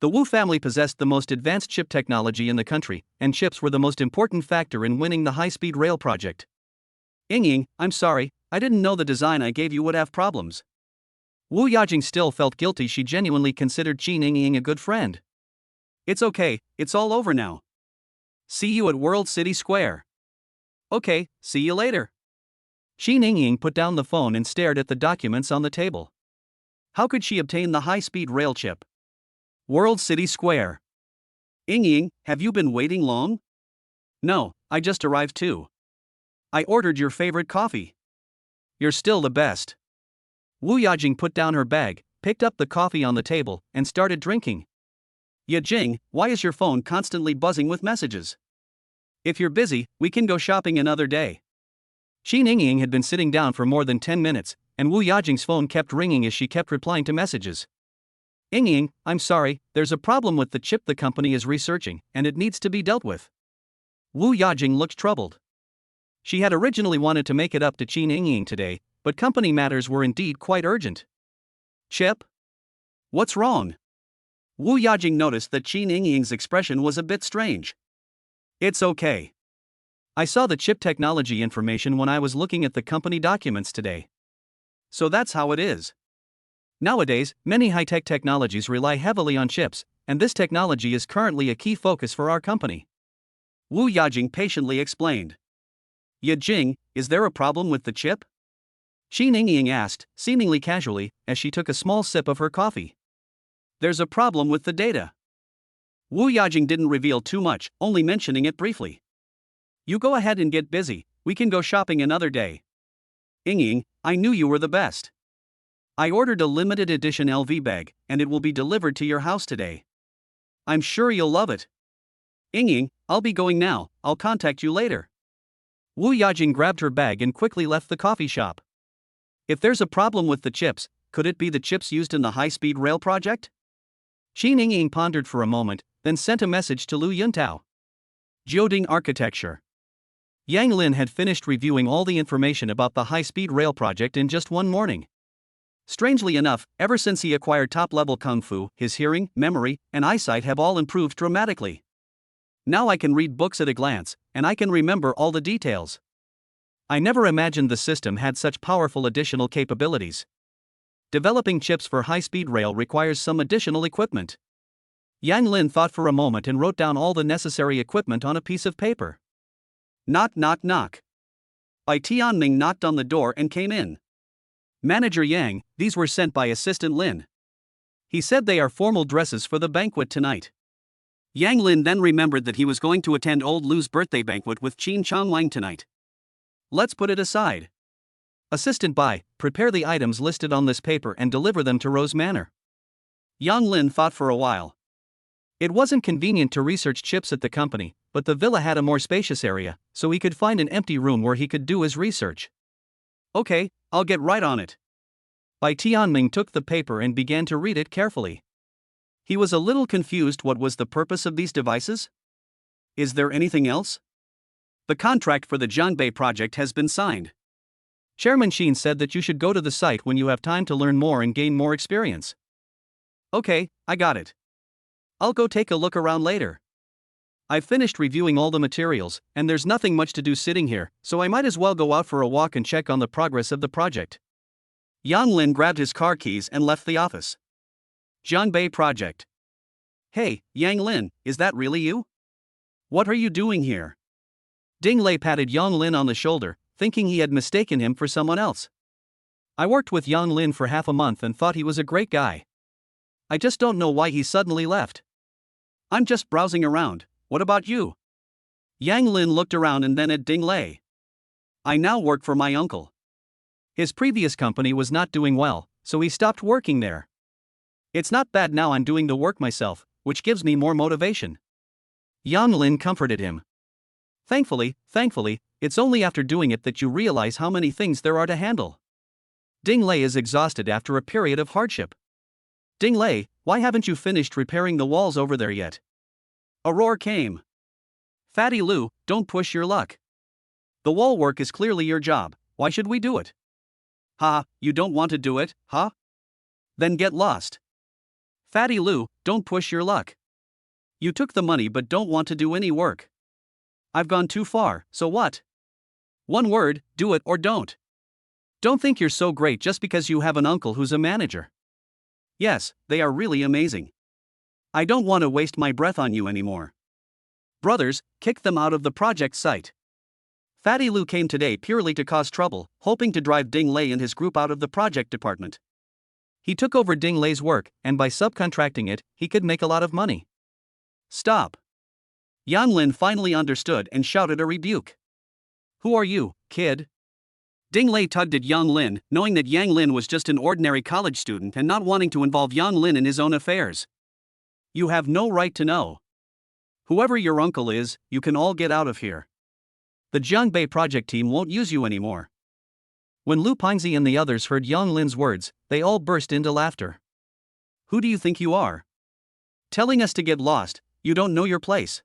The Wu family possessed the most advanced chip technology in the country, and chips were the most important factor in winning the high-speed rail project. Yingying, I'm sorry, I didn't know the design I gave you would have problems. Wu Yajing still felt guilty. She genuinely considered Qin Yingying a good friend. It's okay, it's all over now. See you at World City Square. Okay, see you later. Qin Yingying put down the phone and stared at the documents on the table. How could she obtain the high-speed rail chip? World City Square. Yingying, have you been waiting long? No, I just arrived too. I ordered your favorite coffee. You're still the best. Wu Yajing put down her bag, picked up the coffee on the table, and started drinking. Yijing, why is your phone constantly buzzing with messages? If you're busy, we can go shopping another day. Qin Yingying had been sitting down for more than 10 minutes, and Wu Yajing's phone kept ringing as she kept replying to messages. Yingying, I'm sorry, there's a problem with the chip the company is researching, and it needs to be dealt with. Wu Yajing looked troubled. She had originally wanted to make it up to Qin Yingying today, but company matters were indeed quite urgent. Chip? What's wrong? Wu Yajing noticed that Qin Yingying's expression was a bit strange. It's okay. I saw the chip technology information when I was looking at the company documents today. So that's how it is. Nowadays, many high-tech technologies rely heavily on chips, and this technology is currently a key focus for our company. Wu Yajing patiently explained. Yajing, is there a problem with the chip? Shi Ningying asked, seemingly casually, as she took a small sip of her coffee. There's a problem with the data. Wu Yajing didn't reveal too much, only mentioning it briefly. You go ahead and get busy, we can go shopping another day. Ying, I knew you were the best. I ordered a limited edition LV bag, and it will be delivered to your house today. I'm sure you'll love it. Ying, I'll be going now, I'll contact you later. Wu Yajing grabbed her bag and quickly left the coffee shop. If there's a problem with the chips, could it be the chips used in the high-speed rail project? Shi Ningying pondered for a moment, then sent a message to Lu Yuntao. Jioding Architecture. Yang Lin had finished reviewing all the information about the high-speed rail project in just one morning. Strangely enough, ever since he acquired top-level kung fu, his hearing, memory, and eyesight have all improved dramatically. Now I can read books at a glance, and I can remember all the details. I never imagined the system had such powerful additional capabilities. Developing chips for high-speed rail requires some additional equipment. Yang Lin thought for a moment and wrote down all the necessary equipment on a piece of paper. Knock knock knock. Bai Tianming knocked on the door and came in. Manager Yang, these were sent by Assistant Lin. He said they are formal dresses for the banquet tonight. Yang Lin then remembered that he was going to attend old Lu's birthday banquet with Qin Changwang tonight. Let's put it aside. Assistant Bai, prepare the items listed on this paper and deliver them to Rose Manor. Yang Lin thought for a while. It wasn't convenient to research chips at the company, but the villa had a more spacious area, so he could find an empty room where he could do his research. Okay, I'll get right on it. Bai Tianming took the paper and began to read it carefully. He was a little confused. What was the purpose of these devices? Is there anything else? The contract for the Jiangbei project has been signed. Chairman Xin said that you should go to the site when you have time to learn more and gain more experience. Okay, I got it. I'll go take a look around later. I've finished reviewing all the materials, and there's nothing much to do sitting here, so I might as well go out for a walk and check on the progress of the project. Yang Lin grabbed his car keys and left the office. Jiangbei project. Hey, Yang Lin, is that really you? What are you doing here? Ding Lei patted Yang Lin on the shoulder, thinking he had mistaken him for someone else. I worked with Yang Lin for half a month and thought he was a great guy. I just don't know why he suddenly left. I'm just browsing around, what about you? Yang Lin looked around and then at Ding Lei. I now work for my uncle. His previous company was not doing well, so he stopped working there. It's not bad now I'm doing the work myself, which gives me more motivation. Yang Lin comforted him. Thankfully, it's only after doing it that you realize how many things there are to handle. Ding Lei is exhausted after a period of hardship. Ding Lei, why haven't you finished repairing the walls over there yet? A roar came. Fatty Lu, don't push your luck. The wall work is clearly your job, why should we do it? Ha, you don't want to do it, huh? Then get lost. Fatty Lu, don't push your luck. You took the money but don't want to do any work. I've gone too far, so what? One word, do it or don't. Don't think you're so great just because you have an uncle who's a manager. Yes, they are really amazing. I don't want to waste my breath on you anymore. Brothers, kick them out of the project site. Fatty Lu came today purely to cause trouble, hoping to drive Ding Lei and his group out of the project department. He took over Ding Lei's work, and by subcontracting it, he could make a lot of money. Stop. Yang Lin finally understood and shouted a rebuke. Who are you, kid? Ding Lei tugged at Yang Lin, knowing that Yang Lin was just an ordinary college student and not wanting to involve Yang Lin in his own affairs. You have no right to know. Whoever your uncle is, you can all get out of here. The Jiangbei project team won't use you anymore. When Lu Pingzi and the others heard Yang Lin's words, they all burst into laughter. Who do you think you are? Telling us to get lost, you don't know your place.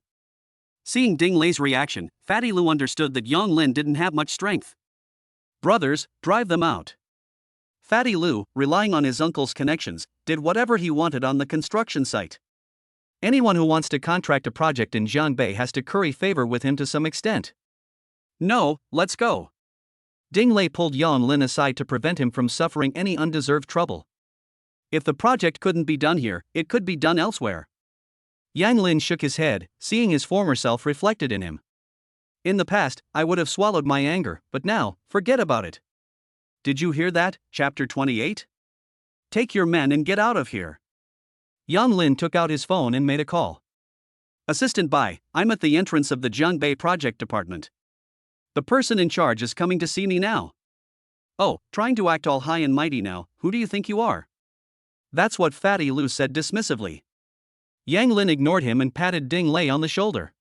Seeing Ding Lei's reaction, Fatty Lu understood that Yang Lin didn't have much strength. Brothers, drive them out. Fatty Lu, relying on his uncle's connections, did whatever he wanted on the construction site. Anyone who wants to contract a project in Jiangbei has to curry favor with him to some extent. No, let's go. Ding Lei pulled Yang Lin aside to prevent him from suffering any undeserved trouble. If the project couldn't be done here, it could be done elsewhere. Yang Lin shook his head, seeing his former self reflected in him. In the past, I would have swallowed my anger, but now, forget about it. Did you hear that? Chapter 28? Take your men and get out of here. Yang Lin took out his phone and made a call. Assistant Bai, I'm at the entrance of the Jiangbei project department. The person in charge is coming to see me now. Oh, trying to act all high and mighty now, who do you think you are? That's what Fatty Lu said dismissively. Yang Lin ignored him and patted Ding Lei on the shoulder.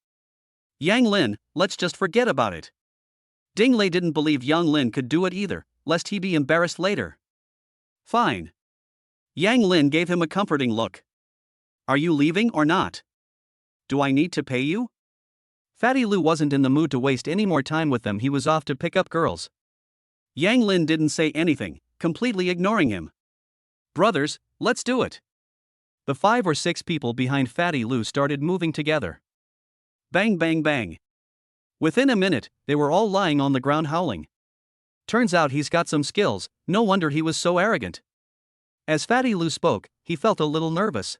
Yang Lin, let's just forget about it. Ding Lei didn't believe Yang Lin could do it either, lest he be embarrassed later. Fine. Yang Lin gave him a comforting look. Are you leaving or not? Do I need to pay you? Fatty Lu wasn't in the mood to waste any more time with them, he was off to pick up girls. Yang Lin didn't say anything, completely ignoring him. Brothers, let's do it. The 5 or 6 people behind Fatty Lu started moving together. Bang bang bang. Within a minute, they were all lying on the ground howling. Turns out he's got some skills, no wonder he was so arrogant. As Fatty Lu spoke, he felt a little nervous.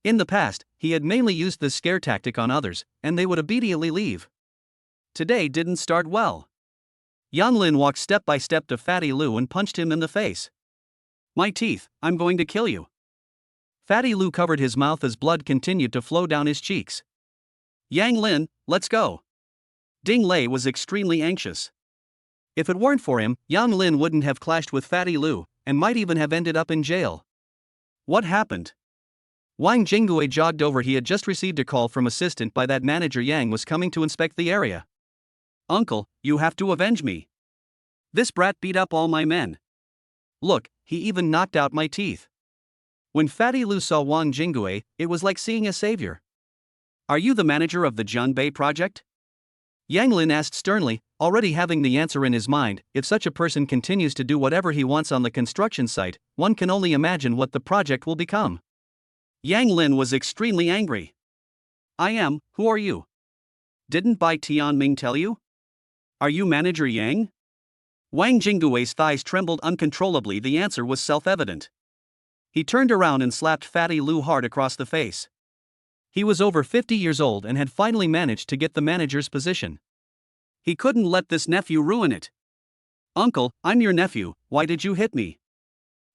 In the past, he had mainly used this scare tactic on others, and they would immediately leave. Today didn't start well. Yang Lin walked step by step to Fatty Lu and punched him in the face. My teeth, I'm going to kill you. Fatty Lu covered his mouth as blood continued to flow down his cheeks. Yang Lin, let's go. Ding Lei was extremely anxious. If it weren't for him, Yang Lin wouldn't have clashed with Fatty Lu, and might even have ended up in jail. What happened? Wang Jinggui jogged over. He had just received a call from assistant by that manager Yang was coming to inspect the area. Uncle, you have to avenge me. This brat beat up all my men. Look, he even knocked out my teeth. When Fatty Lu saw Wang Jinggui, it was like seeing a savior. Are you the manager of the Jiangbei project? Yang Lin asked sternly, already having the answer in his mind. If such a person continues to do whatever he wants on the construction site, one can only imagine what the project will become. Yang Lin was extremely angry. I am, who are you? Didn't Bai Tianming tell you? Are you manager Yang? Wang Jinggui's thighs trembled uncontrollably. The answer was self-evident. He turned around and slapped Fatty Lu hard across the face. He was over 50 years old and had finally managed to get the manager's position. He couldn't let this nephew ruin it. Uncle, I'm your nephew, why did you hit me?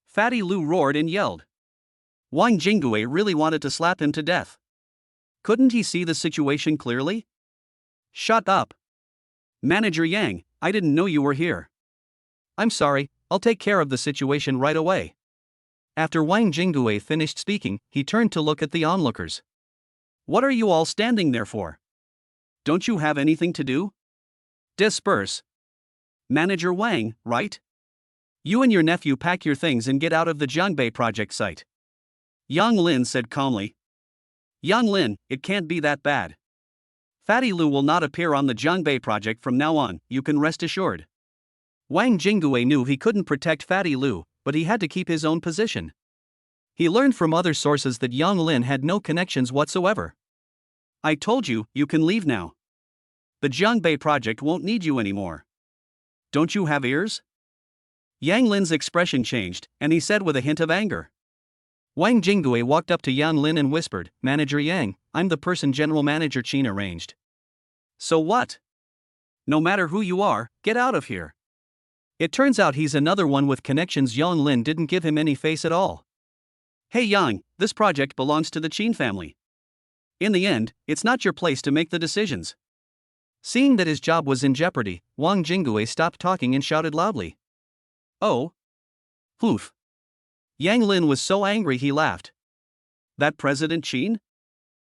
Fatty Lu roared and yelled. Wang Jinggui really wanted to slap him to death. Couldn't he see the situation clearly? Shut up. Manager Yang, I didn't know you were here. I'm sorry, I'll take care of the situation right away. After Wang Jinggui finished speaking, he turned to look at the onlookers. What are you all standing there for? Don't you have anything to do? Disperse. Manager Wang, right? You and your nephew pack your things and get out of the Jiangbei project site. Yang Lin said calmly. Yang Lin, it can't be that bad. Fatty Lu will not appear on the Jiangbei project from now on, you can rest assured. Wang Jinggui knew he couldn't protect Fatty Lu, but he had to keep his own position. He learned from other sources that Yang Lin had no connections whatsoever. I told you, you can leave now. The Jiangbei project won't need you anymore. Don't you have ears? Yang Lin's expression changed, and he said with a hint of anger. Wang Jinggui walked up to Yang Lin and whispered, Manager Yang, I'm the person General Manager Qin arranged. So what? No matter who you are, get out of here. It turns out he's another one with connections. Yang Lin didn't give him any face at all. Hey Yang, this project belongs to the Qin family. In the end, it's not your place to make the decisions. Seeing that his job was in jeopardy, Wang Jinggui stopped talking and shouted loudly. Oh? Poof. Yang Lin was so angry he laughed. That President Qin?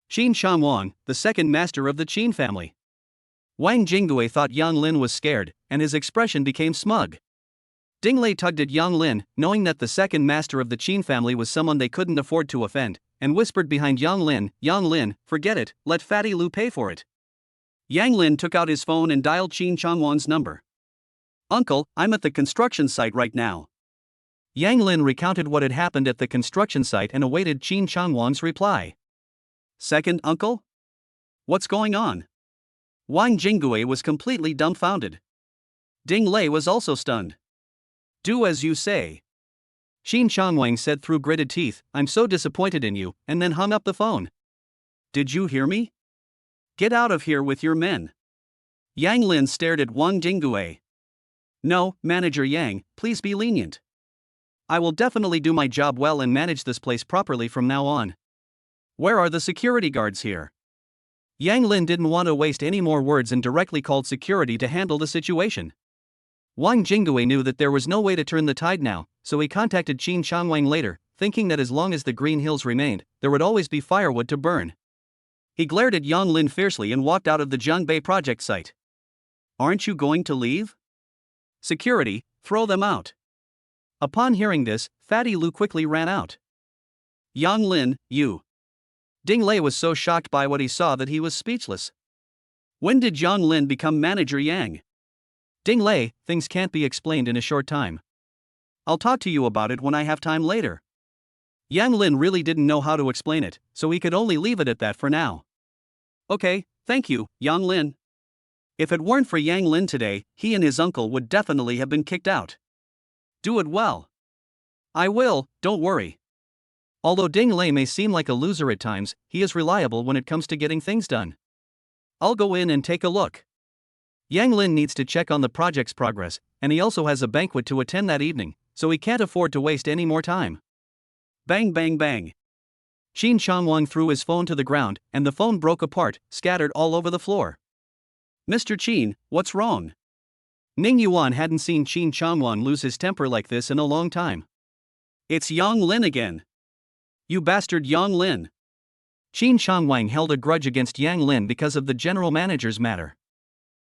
Qin Shanwang, the second master of the Qin family. Wang Jinggui thought Yang Lin was scared, and his expression became smug. Ding Lei tugged at Yang Lin, knowing that the second master of the Qin family was someone they couldn't afford to offend, and whispered behind Yang Lin, forget it, let Fatty Lu pay for it. Yang Lin took out his phone and dialed Qin Changwang's number. Uncle, I'm at the construction site right now. Yang Lin recounted what had happened at the construction site and awaited Qin Changwang's reply. Second uncle? What's going on? Wang Jinggui was completely dumbfounded. Ding Lei was also stunned. Do as you say. Qin Changwang said through gritted teeth, I'm so disappointed in you, and then hung up the phone. Did you hear me? Get out of here with your men. Yang Lin stared at Wang Jinggui. No, Manager Yang, please be lenient. I will definitely do my job well and manage this place properly from now on. Where are the security guards here? Yang Lin didn't want to waste any more words and directly called security to handle the situation. Wang Jinggui knew that there was no way to turn the tide now, so he contacted Qin Changwang later, thinking that as long as the Green Hills remained, there would always be firewood to burn. He glared at Yang Lin fiercely and walked out of the Zhangbei project site. Aren't you going to leave? Security, throw them out. Upon hearing this, Fatty Lu quickly ran out. Yang Lin, you. Ding Lei was so shocked by what he saw that he was speechless. When did Yang Lin become Manager Yang? Ding Lei, things can't be explained in a short time. I'll talk to you about it when I have time later. Yang Lin really didn't know how to explain it, so he could only leave it at that for now. Okay, thank you, Yang Lin. If it weren't for Yang Lin today, he and his uncle would definitely have been kicked out. Do it well. I will, don't worry. Although Ding Lei may seem like a loser at times, he is reliable when it comes to getting things done. I'll go in and take a look. Yang Lin needs to check on the project's progress, and he also has a banquet to attend that evening, so he can't afford to waste any more time. Bang bang bang. Qin Changwang threw his phone to the ground, and the phone broke apart, scattered all over the floor. Mr. Qin, what's wrong? Ning Yuan hadn't seen Qin Changwang lose his temper like this in a long time. It's Yang Lin again. You bastard Yang Lin. Qin Changwang held a grudge against Yang Lin because of the general manager's matter.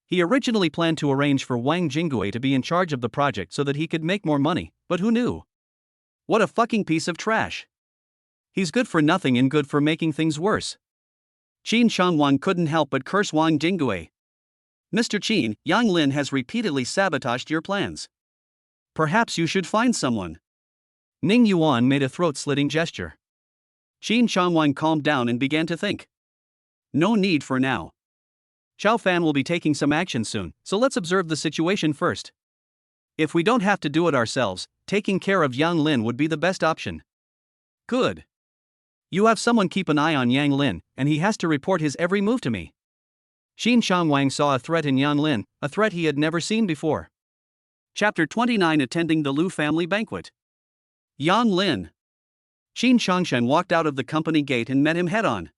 He originally planned to arrange for Wang Jinggui to be in charge of the project so that he could make more money, but who knew? What a fucking piece of trash. He's good for nothing and good for making things worse. Qin Changwang couldn't help but curse Wang Jinggui. Mr. Qin, Yang Lin has repeatedly sabotaged your plans. Perhaps you should find someone. Ning Yuan made a throat-slitting gesture. Qin Changwang calmed down and began to think. No need for now. Chao Fan will be taking some action soon, so let's observe the situation first. If we don't have to do it ourselves, taking care of Yang Lin would be the best option. Good. You have someone keep an eye on Yang Lin, and he has to report his every move to me. Qin Changwang saw a threat in Yang Lin, a threat he had never seen before. Chapter 29 Attending the Lu Family Banquet. Yang Lin. Qin Changshen walked out of the company gate and met him head-on.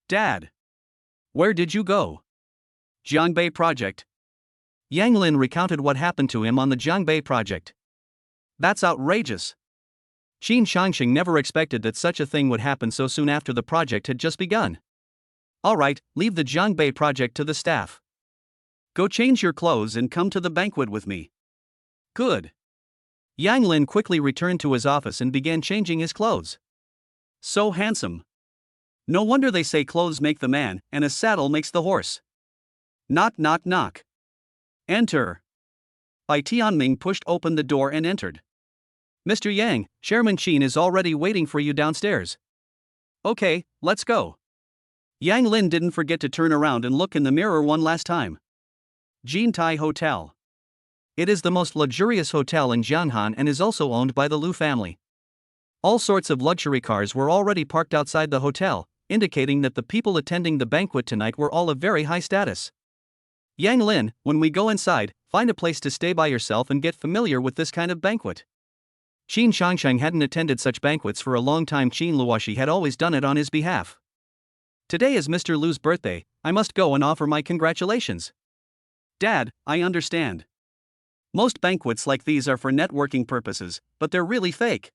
Dad. Where did you go? Zhangbei project. Yang Lin recounted what happened to him on the Zhangbei project. That's outrageous. Qin Changshen never expected that such a thing would happen so soon after the project had just begun. Alright, leave the Zhangbei project to the staff. Go change your clothes and come to the banquet with me. Good. Yang Lin quickly returned to his office and began changing his clothes. So handsome. No wonder they say clothes make the man, and a saddle makes the horse. Knock knock knock. Enter. Bai Tianming pushed open the door and entered. Mr. Yang, Chairman Qin is already waiting for you downstairs. Okay, let's go. Yang Lin didn't forget to turn around and look in the mirror one last time. Jintai Hotel. It is the most luxurious hotel in Jianghan and is also owned by the Lu family. All sorts of luxury cars were already parked outside the hotel, indicating that the people attending the banquet tonight were all of very high status. Yang Lin, when we go inside, find a place to stay by yourself and get familiar with this kind of banquet. Qin Changsheng hadn't attended such banquets for a long time. Qin Luoshi had always done it on his behalf. Today is Mr. Lu's birthday, I must go and offer my congratulations. Dad, I understand. Most banquets like these are for networking purposes, but they're really fake.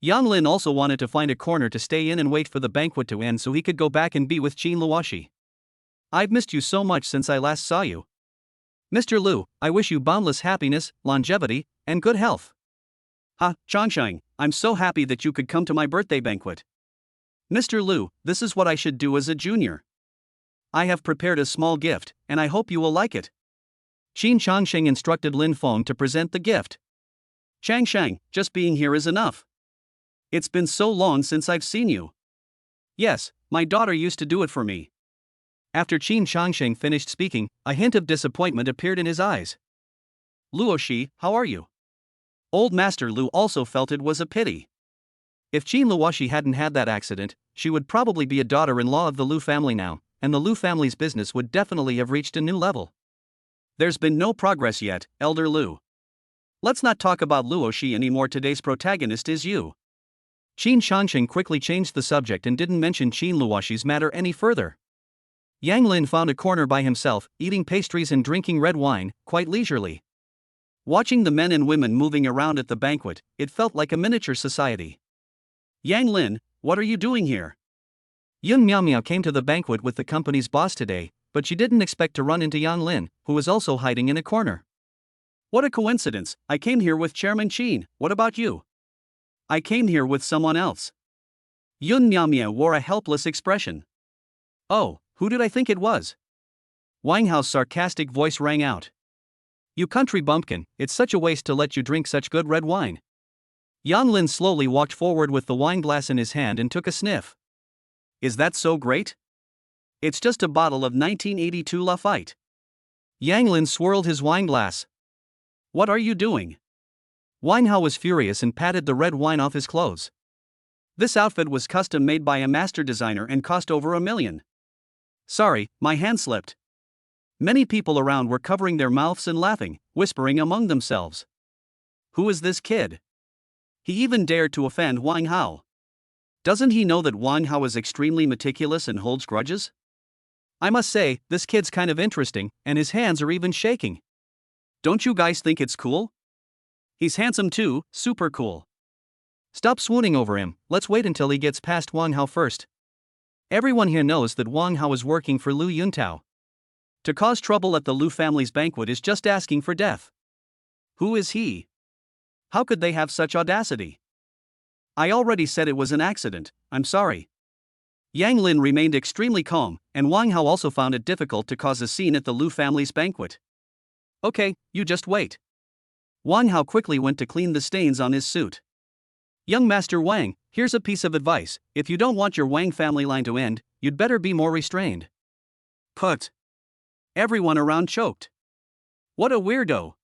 Yang Lin also wanted to find a corner to stay in and wait for the banquet to end so he could go back and be with Qin Luoshi. I've missed you so much since I last saw you. Mr. Lu, I wish you boundless happiness, longevity, and good health. Ha, Changsheng, I'm so happy that you could come to my birthday banquet. Mr. Lu, this is what I should do as a junior. I have prepared a small gift, and I hope you will like it. Qin Changsheng instructed Lin Feng to present the gift. Changsheng, just being here is enough. It's been so long since I've seen you. Yes, my daughter used to do it for me. After Qin Changsheng finished speaking, a hint of disappointment appeared in his eyes. Luoshi, how are you? Old Master Lu also felt it was a pity. If Qin Luoshi hadn't had that accident, she would probably be a daughter-in-law of the Liu family now, and the Liu family's business would definitely have reached a new level. There's been no progress yet, Elder Liu. Let's not talk about Luoxi anymore. Today's protagonist is you. Qin Shangxing quickly changed the subject and didn't mention Qin Luoxi's matter any further. Yang Lin found a corner by himself, eating pastries and drinking red wine, quite leisurely. Watching the men and women moving around at the banquet, it felt like a miniature society. Yang Lin, what are you doing here? Yun Miao Miao came to the banquet with the company's boss today, but she didn't expect to run into Yang Lin, who was also hiding in a corner. What a coincidence, I came here with Chairman Qin. What about you? I came here with someone else. Yun Miao Miao wore a helpless expression. Oh, who did I think it was? Wang Hao's sarcastic voice rang out. You country bumpkin, it's such a waste to let you drink such good red wine. Yang Lin slowly walked forward with the wine glass in his hand and took a sniff. Is that so great? It's just a bottle of 1982 Lafite. Yang Lin swirled his wine glass. What are you doing? Wang Hao was furious and patted the red wine off his clothes. This outfit was custom made by a master designer and cost over $1 million. Sorry, my hand slipped. Many people around were covering their mouths and laughing, whispering among themselves. Who is this kid? He even dared to offend Wang Hao. Doesn't he know that Wang Hao is extremely meticulous and holds grudges? I must say, this kid's kind of interesting, and his hands are even shaking. Don't you guys think it's cool? He's handsome too, super cool. Stop swooning over him, let's wait until he gets past Wang Hao first. Everyone here knows that Wang Hao is working for Liu Yuntao. To cause trouble at the Liu family's banquet is just asking for death. Who is he? How could they have such audacity? I already said it was an accident, I'm sorry. Yang Lin remained extremely calm, and Wang Hao also found it difficult to cause a scene at the Liu family's banquet. Okay, you just wait. Wang Hao quickly went to clean the stains on his suit. Young Master Wang, here's a piece of advice. If you don't want your Wang family line to end, you'd better be more restrained. Put. Everyone around choked. What a weirdo.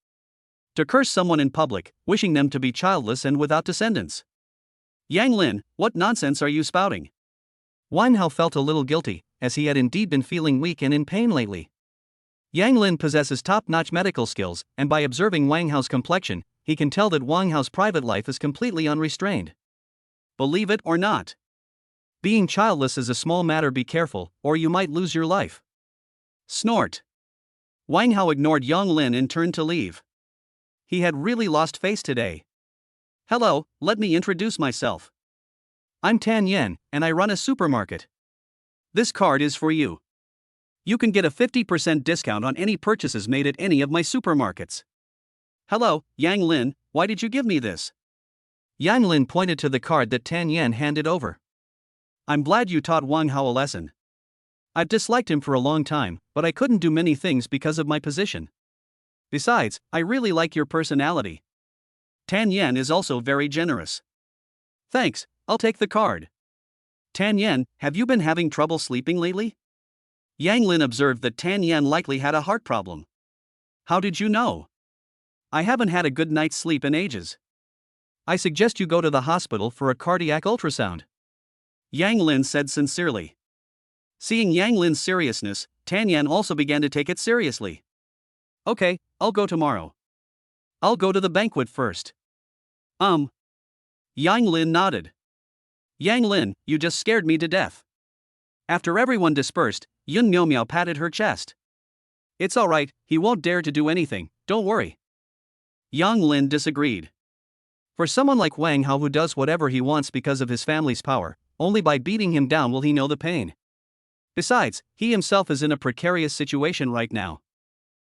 To curse someone in public, wishing them to be childless and without descendants. Yang Lin, what nonsense are you spouting? Wang Hao felt a little guilty, as he had indeed been feeling weak and in pain lately. Yang Lin possesses top-notch medical skills, and by observing Wang Hao's complexion, he can tell that Wang Hao's private life is completely unrestrained. Believe it or not. Being childless is a small matter. Be careful, or you might lose your life. Snort. Wang Hao ignored Yang Lin and turned to leave. He had really lost face today. Hello, let me introduce myself. I'm Tan Yen, and I run a supermarket. This card is for you. You can get a 50% discount on any purchases made at any of my supermarkets. Hello, Yang Lin, why did you give me this? Yang Lin pointed to the card that Tan Yen handed over. I'm glad you taught Wang Hao a lesson. I've disliked him for a long time, but I couldn't do many things because of my position. Besides, I really like your personality. Tan Yen is also very generous. Thanks, I'll take the card. Tan Yen, have you been having trouble sleeping lately? Yang Lin observed that Tan Yen likely had a heart problem. How did you know? I haven't had a good night's sleep in ages. I suggest you go to the hospital for a cardiac ultrasound. Yang Lin said sincerely. Seeing Yang Lin's seriousness, Tan Yen also began to take it seriously. Okay, I'll go tomorrow. I'll go to the banquet first. Yang Lin nodded. Yang Lin, you just scared me to death. After everyone dispersed, Yun Miao Miao patted her chest. It's alright, he won't dare to do anything, don't worry. Yang Lin disagreed. For someone like Wang Hao who does whatever he wants because of his family's power, only by beating him down will he know the pain. Besides, he himself is in a precarious situation right now.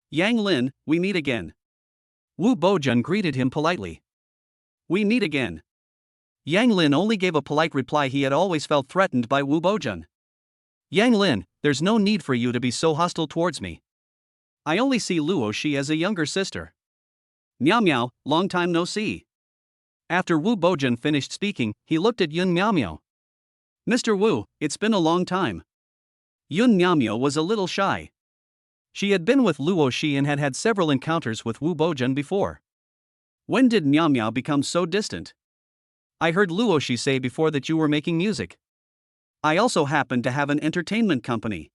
Yang Lin, we meet again. Wu Bojun greeted him politely. We meet again. Yang Lin only gave a polite reply. He had always felt threatened by Wu Bojun. Yang Lin, there's no need for you to be so hostile towards me. I only see Luoxi as a younger sister. Miao Miao, long time no see. After Wu Bojun finished speaking, he looked at Yun Miao Miao. Mr. Wu, it's been a long time. Yun Miao Miao was a little shy. She had been with Luoxi and had had several encounters with Wu Bojun before. When did Miao Miao become so distant? I heard Luoxi say before that you were making music. I also happen to have an entertainment company.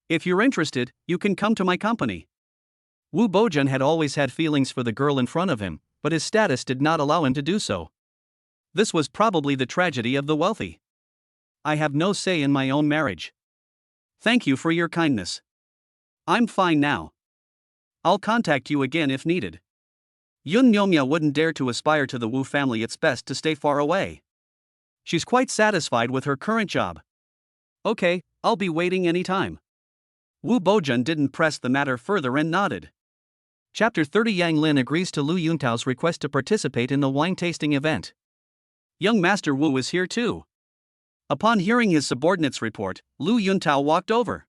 If you're interested, you can come to my company. Wu Bojun had always had feelings for the girl in front of him, but his status did not allow him to do so. This was probably the tragedy of the wealthy. I have no say in my own marriage. Thank you for your kindness. I'm fine now. I'll contact you again if needed. Yun Nyomya wouldn't dare to aspire to the Wu family. It's best to stay far away. She's quite satisfied with her current job. Okay, I'll be waiting anytime. Wu Bojun didn't press the matter further and nodded. Chapter 30. Yang Lin agrees to Lu Yuntao's request to participate in the wine tasting event. Young Master Wu is here too. Upon hearing his subordinate's report, Lu Yuntao walked over.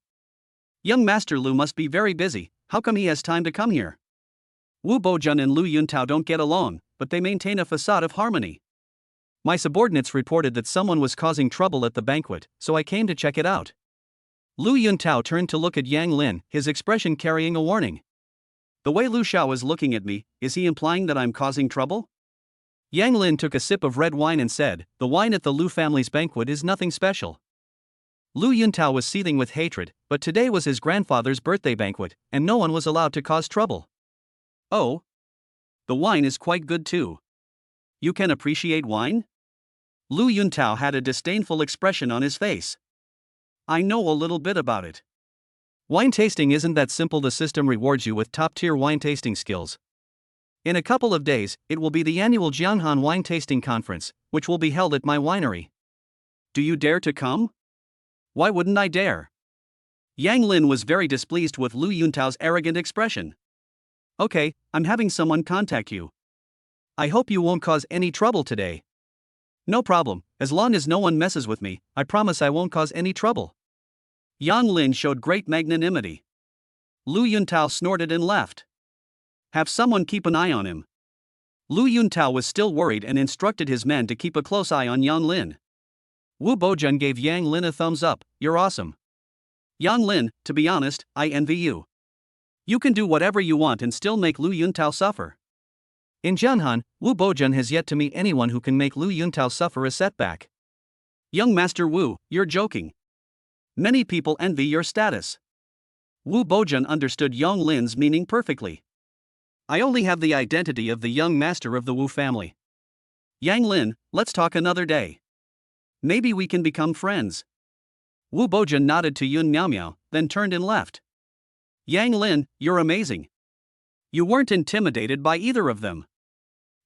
Young Master Lu must be very busy. How come he has time to come here? Wu Bojun and Lu Yuntao don't get along, but they maintain a facade of harmony. My subordinates reported that someone was causing trouble at the banquet, so I came to check it out. Lu Yuntao turned to look at Yang Lin, his expression carrying a warning. The way Lu Xiao is looking at me, is he implying that I'm causing trouble? Yang Lin took a sip of red wine and said, the wine at the Lu family's banquet is nothing special. Lu Yuntao was seething with hatred, but today was his grandfather's birthday banquet, and no one was allowed to cause trouble. Oh? The wine is quite good too. You can appreciate wine? Lu Yuntao had a disdainful expression on his face. I know a little bit about it. Wine tasting isn't that simple. The system rewards you with top-tier wine tasting skills. In a couple of days, it will be the annual Jianghan Wine Tasting Conference, which will be held at my winery. Do you dare to come? Why wouldn't I dare? Yang Lin was very displeased with Lu Yuntao's arrogant expression. Okay, I'm having someone contact you. I hope you won't cause any trouble today. No problem, as long as no one messes with me, I promise I won't cause any trouble. Yang Lin showed great magnanimity. Lu Yuntao snorted and left. Have someone keep an eye on him. Lu Yuntao was still worried and instructed his men to keep a close eye on Yang Lin. Wu Bojun gave Yang Lin a thumbs up. You're awesome. Yang Lin, to be honest, I envy you. You can do whatever you want and still make Lu Yuntao suffer. In Jianghan, Wu Bojun has yet to meet anyone who can make Lu Yuntao suffer a setback. Young Master Wu, you're joking. Many people envy your status. Wu Bojun understood Yang Lin's meaning perfectly. I only have the identity of the young master of the Wu family. Yang Lin, let's talk another day. Maybe we can become friends. Wu Bojun nodded to Yun Miao, then turned and left. Yang Lin, you're amazing. You weren't intimidated by either of them.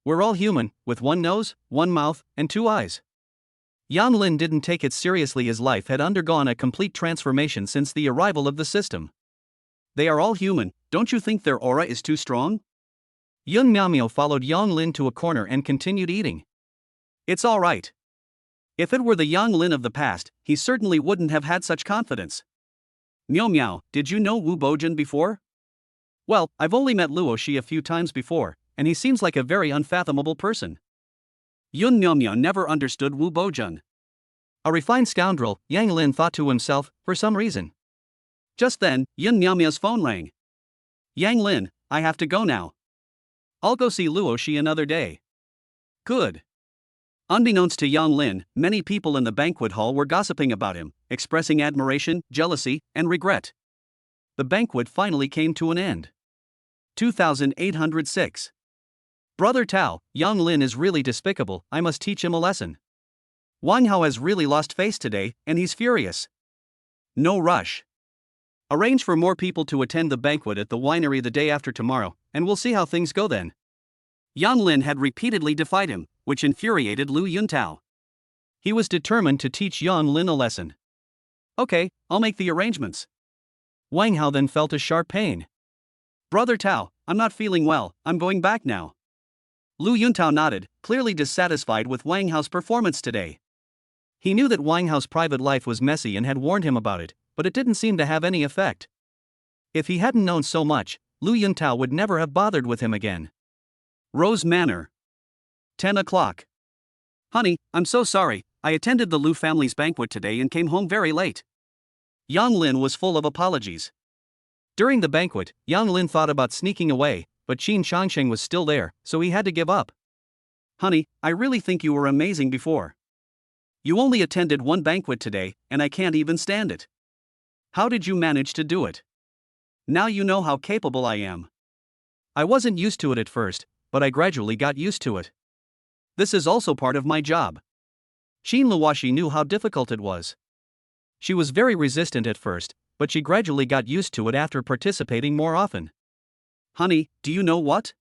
We're all human, with one nose, one mouth, and two eyes. Yang Lin didn't take it seriously. His life had undergone a complete transformation since the arrival of the system. They are all human, don't you think their aura is too strong? Yun Miao followed Yang Lin to a corner and continued eating. It's alright. If it were the Yang Lin of the past, he certainly wouldn't have had such confidence. Miao, did you know Wu Bojun before? Well, I've only met Luo Shi a few times before, and he seems like a very unfathomable person. Yun Miao never understood Wu Bojun. A refined scoundrel, Yang Lin thought to himself, for some reason. Just then, Yun Miao's phone rang. Yang Lin, I have to go now. I'll go see Luo Shi another day. Good. Unbeknownst to Yang Lin, many people in the banquet hall were gossiping about him, expressing admiration, jealousy, and regret. The banquet finally came to an end. 2806. Brother Tao, Yang Lin is really despicable, I must teach him a lesson. Wang Hao has really lost face today, and he's furious. No rush. Arrange for more people to attend the banquet at the winery the day after tomorrow, and we'll see how things go then. Yang Lin had repeatedly defied him, which infuriated Lu Yuntao. He was determined to teach Yang Lin a lesson. Okay, I'll make the arrangements. Wang Hao then felt a sharp pain. Brother Tao, I'm not feeling well, I'm going back now. Lu Yuntao nodded, clearly dissatisfied with Wang Hao's performance today. He knew that Wang Hao's private life was messy and had warned him about it, but it didn't seem to have any effect. If he hadn't known so much, Lu Yuntao would never have bothered with him again. Rose Manor. 10 o'clock. Honey, I'm so sorry, I attended the Lu family's banquet today and came home very late. Yang Lin was full of apologies. During the banquet, Yang Lin thought about sneaking away, but Qin Changsheng was still there, so he had to give up. Honey, I really think you were amazing before. You only attended one banquet today, and I can't even stand it. How did you manage to do it? Now you know how capable I am. I wasn't used to it at first, but I gradually got used to it. This is also part of my job. Shin Luwashi knew how difficult it was. She was very resistant at first, but she gradually got used to it after participating more often. Honey, do you know what?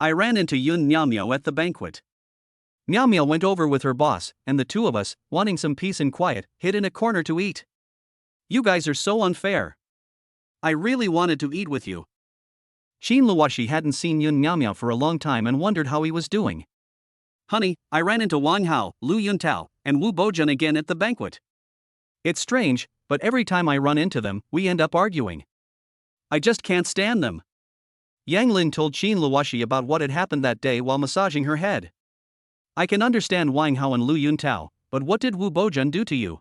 I ran into Yun Miao at the banquet. Miao went over with her boss, and the two of us, wanting some peace and quiet, hid in a corner to eat. You guys are so unfair. I really wanted to eat with you. Shin Luwashi hadn't seen Yun Miao for a long time and wondered how he was doing. Honey, I ran into Wang Hao, Lu Yuntao, and Wu Bojun again at the banquet. It's strange, but every time I run into them, we end up arguing. I just can't stand them. Yang Lin told Shin Luwashi about what had happened that day while massaging her head. I can understand Wang Hao and Lu Yuntao, but what did Wu Bojun do to you?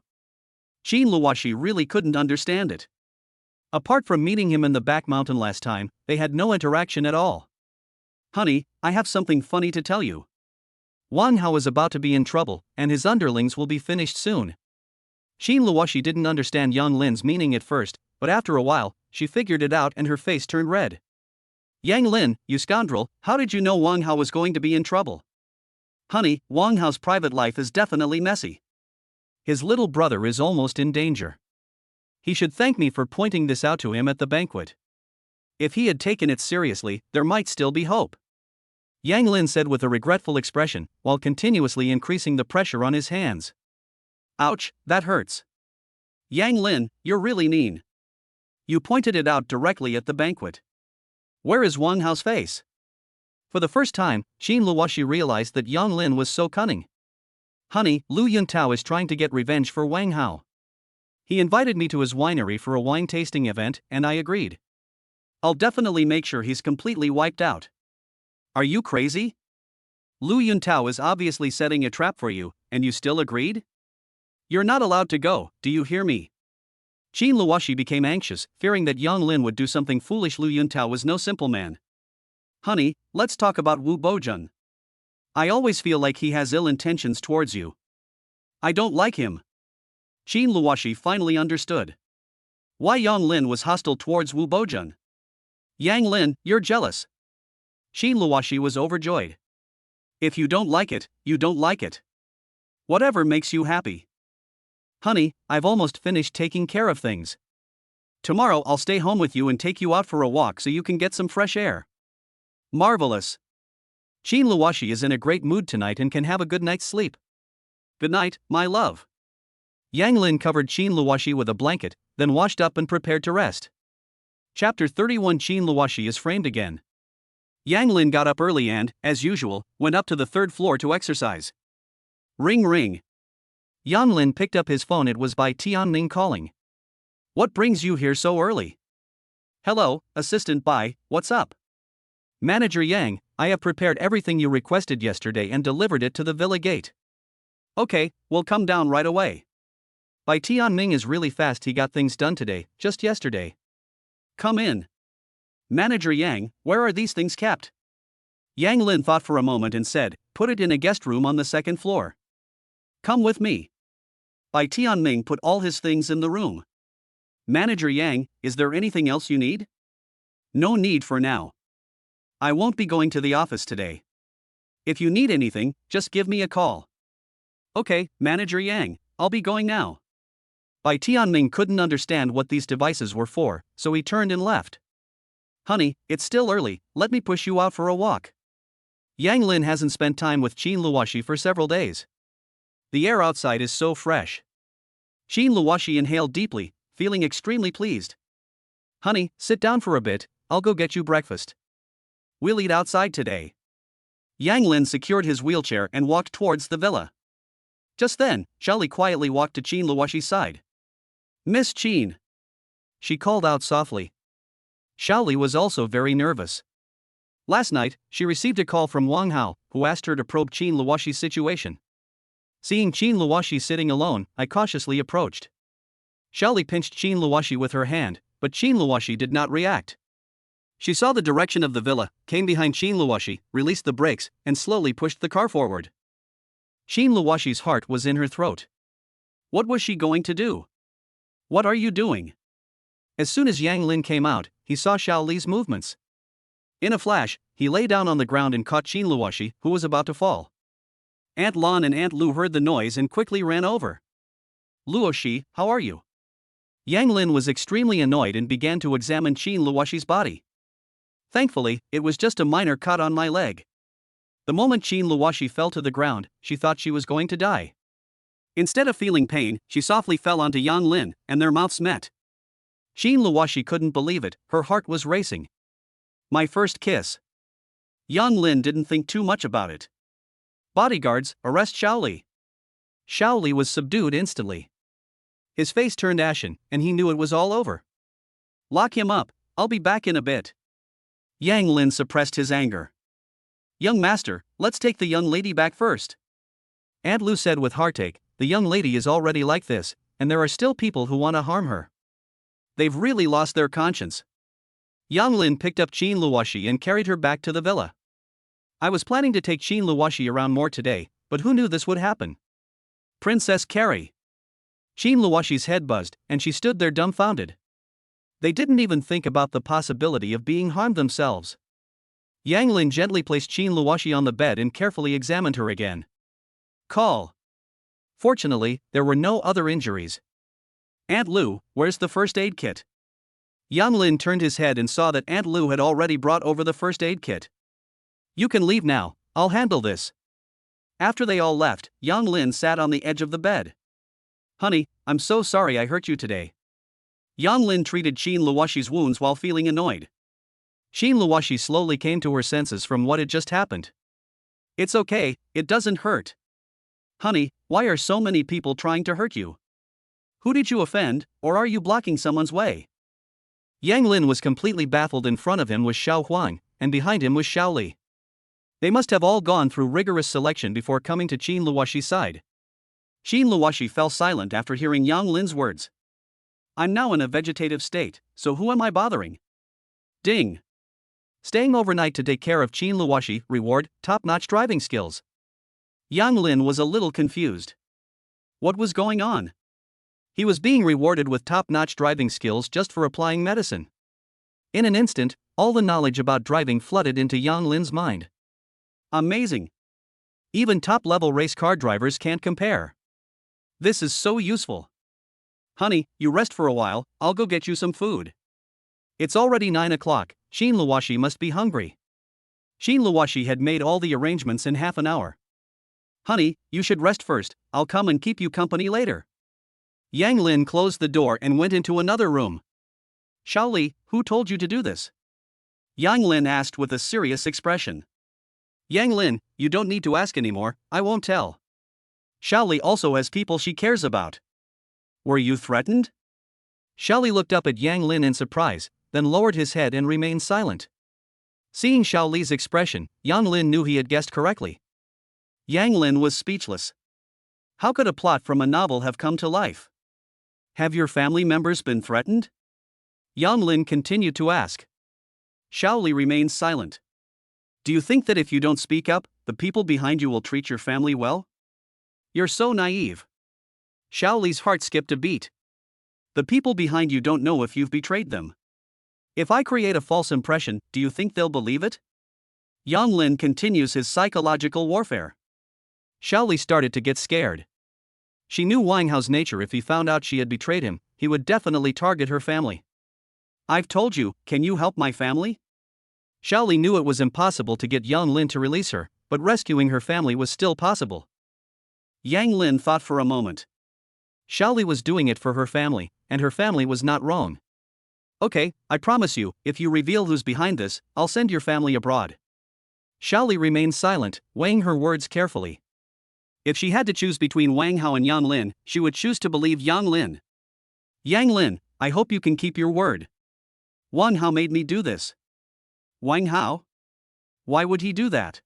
Shin Luwashi really couldn't understand it. Apart from meeting him in the back mountain last time, they had no interaction at all. Honey, I have something funny to tell you. Wang Hao is about to be in trouble, and his underlings will be finished soon. Shin Luwashi didn't understand Yang Lin's meaning at first, but after a while, she figured it out and her face turned red. Yang Lin, you scoundrel, how did you know Wang Hao was going to be in trouble? Honey, Wang Hao's private life is definitely messy. His little brother is almost in danger. He should thank me for pointing this out to him at the banquet. If he had taken it seriously, there might still be hope. Yang Lin said with a regretful expression, while continuously increasing the pressure on his hands. Ouch, that hurts. Yang Lin, you're really mean. You pointed it out directly at the banquet. Where is Wang Hao's face? For the first time, Shin Luwashi realized that Yang Lin was so cunning. Honey, Lu Yuntao is trying to get revenge for Wang Hao. He invited me to his winery for a wine tasting event, and I agreed. I'll definitely make sure he's completely wiped out. Are you crazy? Lu Yuntao is obviously setting a trap for you, and you still agreed? You're not allowed to go, do you hear me? Shin Luwashi became anxious, fearing that Yang Lin would do something foolish. Lu Yuntao was no simple man. Honey, let's talk about Wu Bojun. I always feel like he has ill intentions towards you. I don't like him. Shin Luwashi finally understood why Yang Lin was hostile towards Wu Bojun. Yang Lin, you're jealous. Shin Luwashi was overjoyed. If you don't like it, you don't like it. Whatever makes you happy. Honey, I've almost finished taking care of things. Tomorrow I'll stay home with you and take you out for a walk so you can get some fresh air. Marvelous. Shin Luwashi is in a great mood tonight and can have a good night's sleep. Good night, my love. Yang Lin covered Shin Luwashi with a blanket, then washed up and prepared to rest. Chapter 31. Shin Luwashi is framed again. Yang Lin got up early and, as usual, went up to the third floor to exercise. Ring ring. Yang Lin picked up his phone. It was Bai Tianming calling. What brings you here so early? Hello, Assistant Bai, what's up? Manager Yang, I have prepared everything you requested yesterday and delivered it to the villa gate. Okay, we'll come down right away. Bai Tianming is really fast. He got things done today, just yesterday. Come in. Manager Yang, where are these things kept? Yang Lin thought for a moment and said, put it in a guest room on the second floor. Come with me. Bai Tianming put all his things in the room. Manager Yang, is there anything else you need? No need for now. I won't be going to the office today. If you need anything, just give me a call. Okay, Manager Yang, I'll be going now. Bai Tianming couldn't understand what these devices were for, so he turned and left. Honey, it's still early, let me push you out for a walk. Yang Lin hasn't spent time with Shin Luwashi for several days. The air outside is so fresh. Shin Luwashi inhaled deeply, feeling extremely pleased. Honey, sit down for a bit, I'll go get you breakfast. We'll eat outside today. Yang Lin secured his wheelchair and walked towards the villa. Just then, Xiaoli quietly walked to Shin Luwashi's side. Miss Shin. She called out softly. Xiaoli was also very nervous. Last night, she received a call from Wang Hao, who asked her to probe Shin Luwashi's situation. Seeing Shin Luwashi sitting alone, I cautiously approached. Xiaoli pinched Shin Luwashi with her hand, but Shin Luwashi did not react. She saw the direction of the villa, came behind Shin Luwashi, released the brakes, and slowly pushed the car forward. Qin Luoxi's heart was in her throat. What was she going to do? What are you doing? As soon as Yang Lin came out, he saw Xiao Li's movements. In a flash, he lay down on the ground and caught Qin Luoxi, who was about to fall. Aunt Lan and Aunt Lu heard the noise and quickly ran over. Luoxi, how are you? Yang Lin was extremely annoyed and began to examine Qin Luoxi's body. Thankfully, it was just a minor cut on my leg. The moment Qin Luoxi fell to the ground, she thought she was going to die. Instead of feeling pain, she softly fell onto Yang Lin, and their mouths met. Qin Luoxi couldn't believe it, her heart was racing. My first kiss. Yang Lin didn't think too much about it. Bodyguards, arrest Xiao Li. Xiao Li was subdued instantly. His face turned ashen, and he knew it was all over. Lock him up, I'll be back in a bit. Yang Lin suppressed his anger. Young master, let's take the young lady back first. Aunt Lu said with heartache, the young lady is already like this, and there are still people who want to harm her. They've really lost their conscience. Yang Lin picked up Qin Luoxi and carried her back to the villa. I was planning to take Qin Luoxi around more today, but who knew this would happen? Princess Carrie. Qin Luoxi's head buzzed, and she stood there dumbfounded. They didn't even think about the possibility of being harmed themselves. Yang Lin gently placed Qin Luoxi on the bed and carefully examined her again. Call. Fortunately, there were no other injuries. Aunt Lu, where's the first aid kit? Yang Lin turned his head and saw that Aunt Lu had already brought over the first aid kit. You can leave now, I'll handle this. After they all left, Yang Lin sat on the edge of the bed. Honey, I'm so sorry I hurt you today. Yang Lin treated Qin Luoxi's wounds while feeling annoyed. Qin Luoxi slowly came to her senses from what had just happened. It's okay, it doesn't hurt. Honey, why are so many people trying to hurt you? Who did you offend, or are you blocking someone's way? Yang Lin was completely baffled. In front of him was Xiao Huang, and behind him was Xiao Li. They must have all gone through rigorous selection before coming to Qin Luoxi's side. Qin Luoxi fell silent after hearing Yang Lin's words. I'm now in a vegetative state, so who am I bothering? Ding. Staying overnight to take care of Qin Luoxi, reward, top-notch driving skills. Yang Lin was a little confused. What was going on? He was being rewarded with top-notch driving skills just for applying medicine. In an instant, all the knowledge about driving flooded into Yang Lin's mind. Amazing. Even top-level race car drivers can't compare. This is so useful. Honey, you rest for a while, I'll go get you some food. It's already 9 o'clock, Qin Luoxi must be hungry. Qin Luoxi had made all the arrangements in half an hour. Honey, you should rest first, I'll come and keep you company later. Yang Lin closed the door and went into another room. Xiao Li, who told you to do this? Yang Lin asked with a serious expression. Yang Lin, you don't need to ask anymore, I won't tell. Xiao Li also has people she cares about. Were you threatened? Xiao Li looked up at Yang Lin in surprise, then lowered his head and remained silent. Seeing Xiao Li's expression, Yang Lin knew he had guessed correctly. Yang Lin was speechless. How could a plot from a novel have come to life? Have your family members been threatened? Yang Lin continued to ask. Xiao Li remained silent. Do you think that if you don't speak up, the people behind you will treat your family well? You're so naive. Xiao Li's heart skipped a beat. The people behind you don't know if you've betrayed them. If I create a false impression, do you think they'll believe it? Yang Lin continues his psychological warfare. Xiao Li started to get scared. She knew Wang Hao's nature. If he found out she had betrayed him, he would definitely target her family. I've told you, can you help my family? Xiao Li knew it was impossible to get Yang Lin to release her, but rescuing her family was still possible. Yang Lin thought for a moment. Xiao Li was doing it for her family, and her family was not wrong. Okay, I promise you, if you reveal who's behind this, I'll send your family abroad. Xiao Li remained silent, weighing her words carefully. If she had to choose between Wang Hao and Yang Lin, she would choose to believe Yang Lin. Yang Lin, I hope you can keep your word. Wang Hao made me do this. Wang Hao? Why would he do that?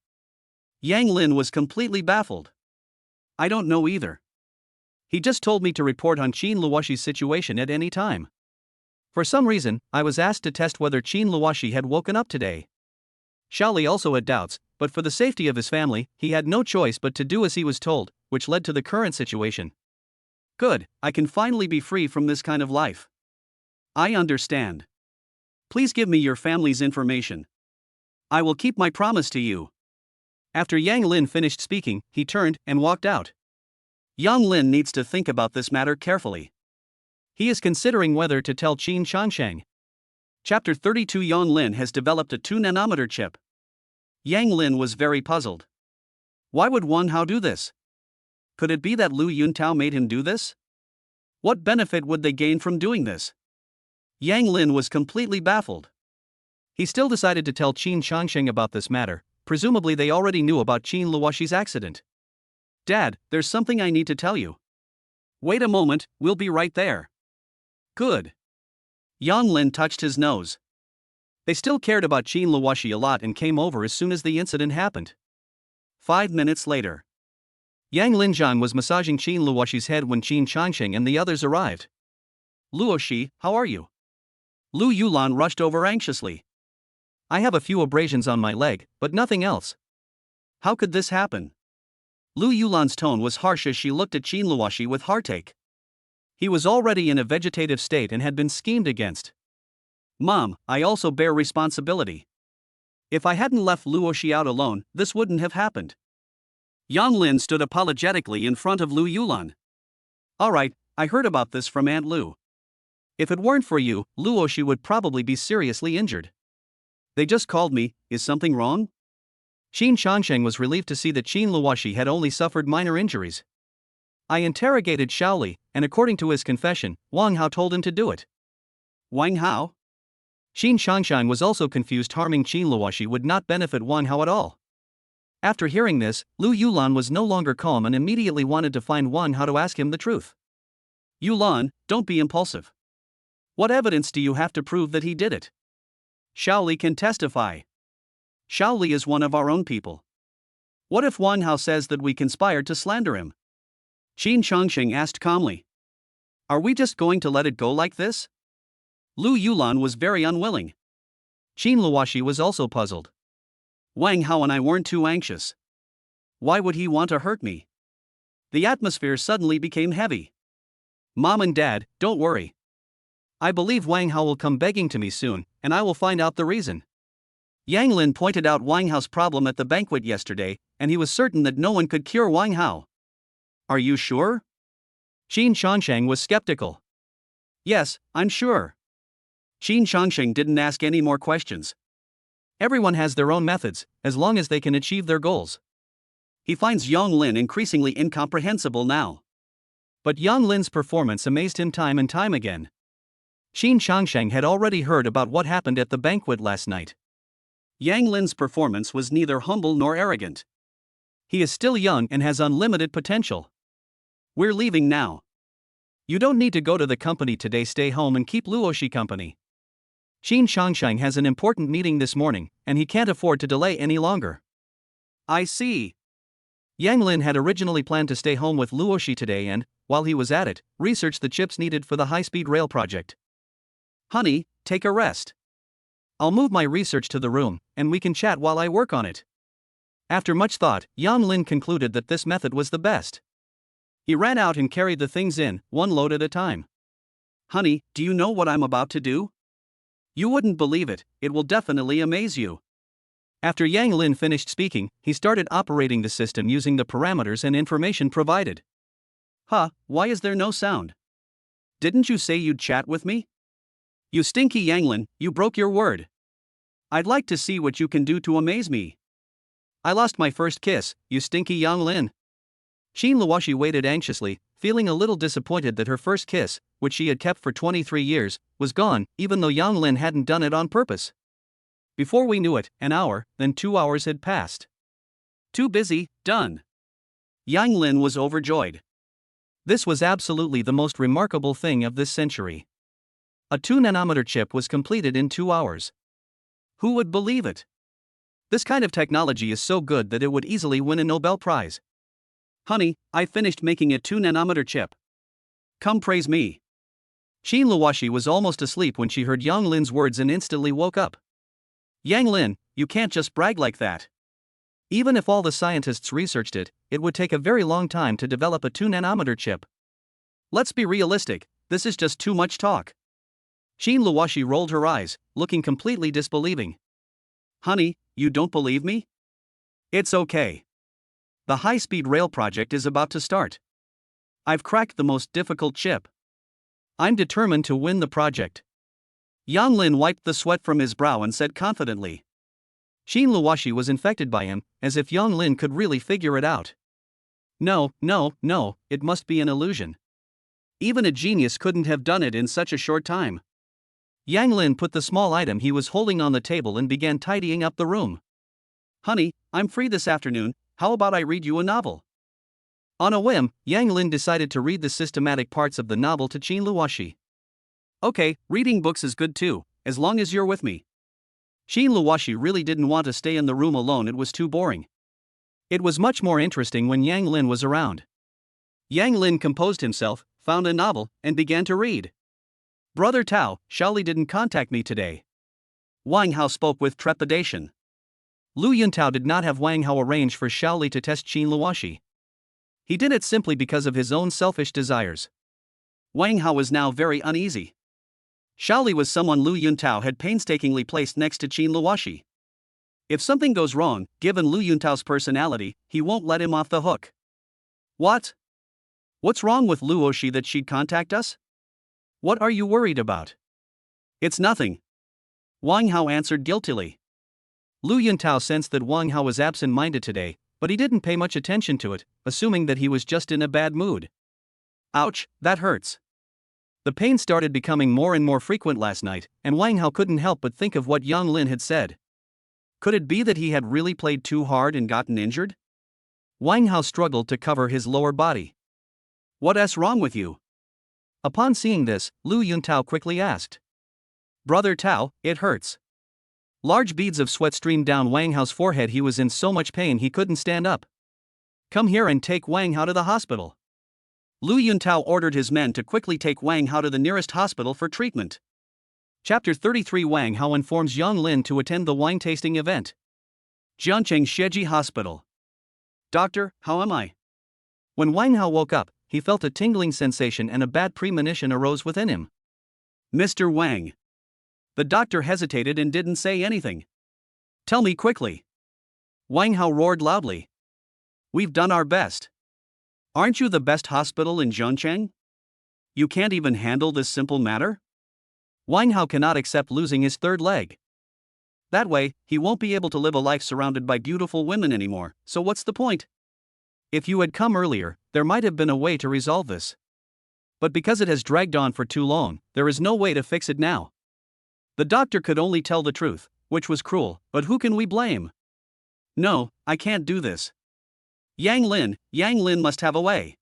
Yang Lin was completely baffled. I don't know either. He just told me to report on Qin Luoxi's situation at any time. For some reason, I was asked to test whether Qin Luoxi had woken up today. Xiao Li also had doubts, but for the safety of his family, he had no choice but to do as he was told, which led to the current situation. Good, I can finally be free from this kind of life. I understand. Please give me your family's information. I will keep my promise to you. After Yang Lin finished speaking, he turned and walked out. Yang Lin needs to think about this matter carefully. He is considering whether to tell Qin Changsheng. Chapter 32. Yang Lin has developed a 2-nanometer chip. Yang Lin was very puzzled. Why would Wang Hao do this? Could it be that Lu Yuntao made him do this? What benefit would they gain from doing this? Yang Lin was completely baffled. He still decided to tell Qin Changsheng about this matter. Presumably they already knew about Qin Luoshi's accident. Dad, there's something I need to tell you. Wait a moment, we'll be right there. Good. Yang Lin touched his nose. They still cared about Qin Luoshi a lot and came over as soon as the incident happened. 5 minutes later. Yang Linjiang was massaging Qin Luoshi's head when Qin Changsheng and the others arrived. Luoshi, how are you? Lu Yulan rushed over anxiously. I have a few abrasions on my leg, but nothing else. How could this happen? Lu Yulan's tone was harsh as she looked at Qin Luoshi with heartache. He was already in a vegetative state and had been schemed against. Mom, I also bear responsibility. If I hadn't left Luoshi out alone, this wouldn't have happened. Yang Lin stood apologetically in front of Lu Yulan. Alright, I heard about this from Aunt Lu. If it weren't for you, Luoshi would probably be seriously injured. They just called me, is something wrong? Qin Changsheng was relieved to see that Qin Luoshi had only suffered minor injuries. I interrogated Shaoli, and according to his confession, Wang Hao told him to do it. Wang Hao? Qin Changsheng was also confused. Harming Qin Luoshi would not benefit Wang Hao at all. After hearing this, Lu Yulan was no longer calm and immediately wanted to find Wang Hao to ask him the truth. Yulan, don't be impulsive. What evidence do you have to prove that he did it? Shaoli can testify. Shaoli is one of our own people. What if Wang Hao says that we conspired to slander him? Qin Changsheng asked calmly. Are we just going to let it go like this? Lu Yulan was very unwilling. Qin Luoshi was also puzzled. Wang Hao and I weren't too anxious. Why would he want to hurt me? The atmosphere suddenly became heavy. Mom and Dad, don't worry. I believe Wang Hao will come begging to me soon, and I will find out the reason. Yang Lin pointed out Wang Hao's problem at the banquet yesterday, and he was certain that no one could cure Wang Hao. Are you sure? Qin Changsheng was skeptical. Yes, I'm sure. Qin Changsheng didn't ask any more questions. Everyone has their own methods, as long as they can achieve their goals. He finds Yang Lin increasingly incomprehensible now. But Yang Lin's performance amazed him time and time again. Qin Changsheng had already heard about what happened at the banquet last night. Yang Lin's performance was neither humble nor arrogant. He is still young and has unlimited potential. We're leaving now. You don't need to go to the company today. Stay home and keep Luoshi company. Qin Changsheng has an important meeting this morning, and he can't afford to delay any longer. I see. Yang Lin had originally planned to stay home with Luoshi today and, while he was at it, research the chips needed for the high-speed rail project. Honey, take a rest. I'll move my research to the room, and we can chat while I work on it. After much thought, Yang Lin concluded that this method was the best. He ran out and carried the things in, one load at a time. Honey, do you know what I'm about to do? You wouldn't believe it, it will definitely amaze you. After Yang Lin finished speaking, he started operating the system using the parameters and information provided. Huh, why is there no sound? Didn't you say you'd chat with me? You stinky Yang Lin, you broke your word. I'd like to see what you can do to amaze me. I lost my first kiss, you stinky Yang Lin. Qin Luoshi waited anxiously, feeling a little disappointed that her first kiss, which she had kept for 23 years, was gone, even though Yang Lin hadn't done it on purpose. Before we knew it, an hour, then 2 hours had passed. Too busy, done. Yang Lin was overjoyed. This was absolutely the most remarkable thing of this century. A 2-nanometer chip was completed in 2 hours. Who would believe it? This kind of technology is so good that it would easily win a Nobel Prize. Honey, I finished making a 2-nanometer chip. Come praise me. Qin Luoshi was almost asleep when she heard Yang Lin's words and instantly woke up. Yang Lin, you can't just brag like that. Even if all the scientists researched it, it would take a very long time to develop a 2 nanometer chip. Let's be realistic, this is just too much talk. Jean Luoshi rolled her eyes, looking completely disbelieving. Honey, you don't believe me? It's okay. The high-speed rail project is about to start. I've cracked the most difficult chip. I'm determined to win the project. Yang Lin wiped the sweat from his brow and said confidently. Jean Luoshi was infected by him, as if Yang Lin could really figure it out. No, it must be an illusion. Even a genius couldn't have done it in such a short time. Yang Lin put the small item he was holding on the table and began tidying up the room. Honey, I'm free this afternoon, how about I read you a novel? On a whim, Yang Lin decided to read the systematic parts of the novel to Jean Luoshi. Okay, reading books is good too, as long as you're with me. Jean Luoshi really didn't want to stay in the room alone, it was too boring. It was much more interesting when Yang Lin was around. Yang Lin composed himself, found a novel, and began to read. Brother Tao, Shaoli didn't contact me today. Wang Hao spoke with trepidation. Lu Yuntao did not have Wang Hao arrange for Shaoli to test Jean Luoshi. He did it simply because of his own selfish desires. Wang Hao was now very uneasy. Shaoli was someone Lu Yuntao had painstakingly placed next to Jean Luoshi. If something goes wrong, given Lu Yuntao's personality, he won't let him off the hook. What? What's wrong with Luoshi that she'd contact us? What are you worried about? It's nothing. Wang Hao answered guiltily. Lu Yuntao sensed that Wang Hao was absent-minded today, but he didn't pay much attention to it, assuming that he was just in a bad mood. Ouch, that hurts. The pain started becoming more and more frequent last night, and Wang Hao couldn't help but think of what Yang Lin had said. Could it be that he had really played too hard and gotten injured? Wang Hao struggled to cover his lower body. What's wrong with you? Upon seeing this, Lu Yuntao quickly asked. Brother Tao, it hurts. Large beads of sweat streamed down Wang Hao's forehead. He was in so much pain he couldn't stand up. Come here and take Wang Hao to the hospital. Lu Yuntao ordered his men to quickly take Wang Hao to the nearest hospital for treatment. Chapter 33 Wang Hao informs Yang Lin to attend the wine tasting event. Jiancheng Xieji Hospital. Doctor, how am I? When Wang Hao woke up, he felt a tingling sensation and a bad premonition arose within him. Mr. Wang. The doctor hesitated and didn't say anything. Tell me quickly. Wang Hao roared loudly. We've done our best. Aren't you the best hospital in Jiancheng? You can't even handle this simple matter? Wang Hao cannot accept losing his third leg. That way, he won't be able to live a life surrounded by beautiful women anymore, so what's the point? If you had come earlier, there might have been a way to resolve this. But because it has dragged on for too long, there is no way to fix it now. The doctor could only tell the truth, which was cruel, but who can we blame? No, I can't do this. Yang Lin must have a way.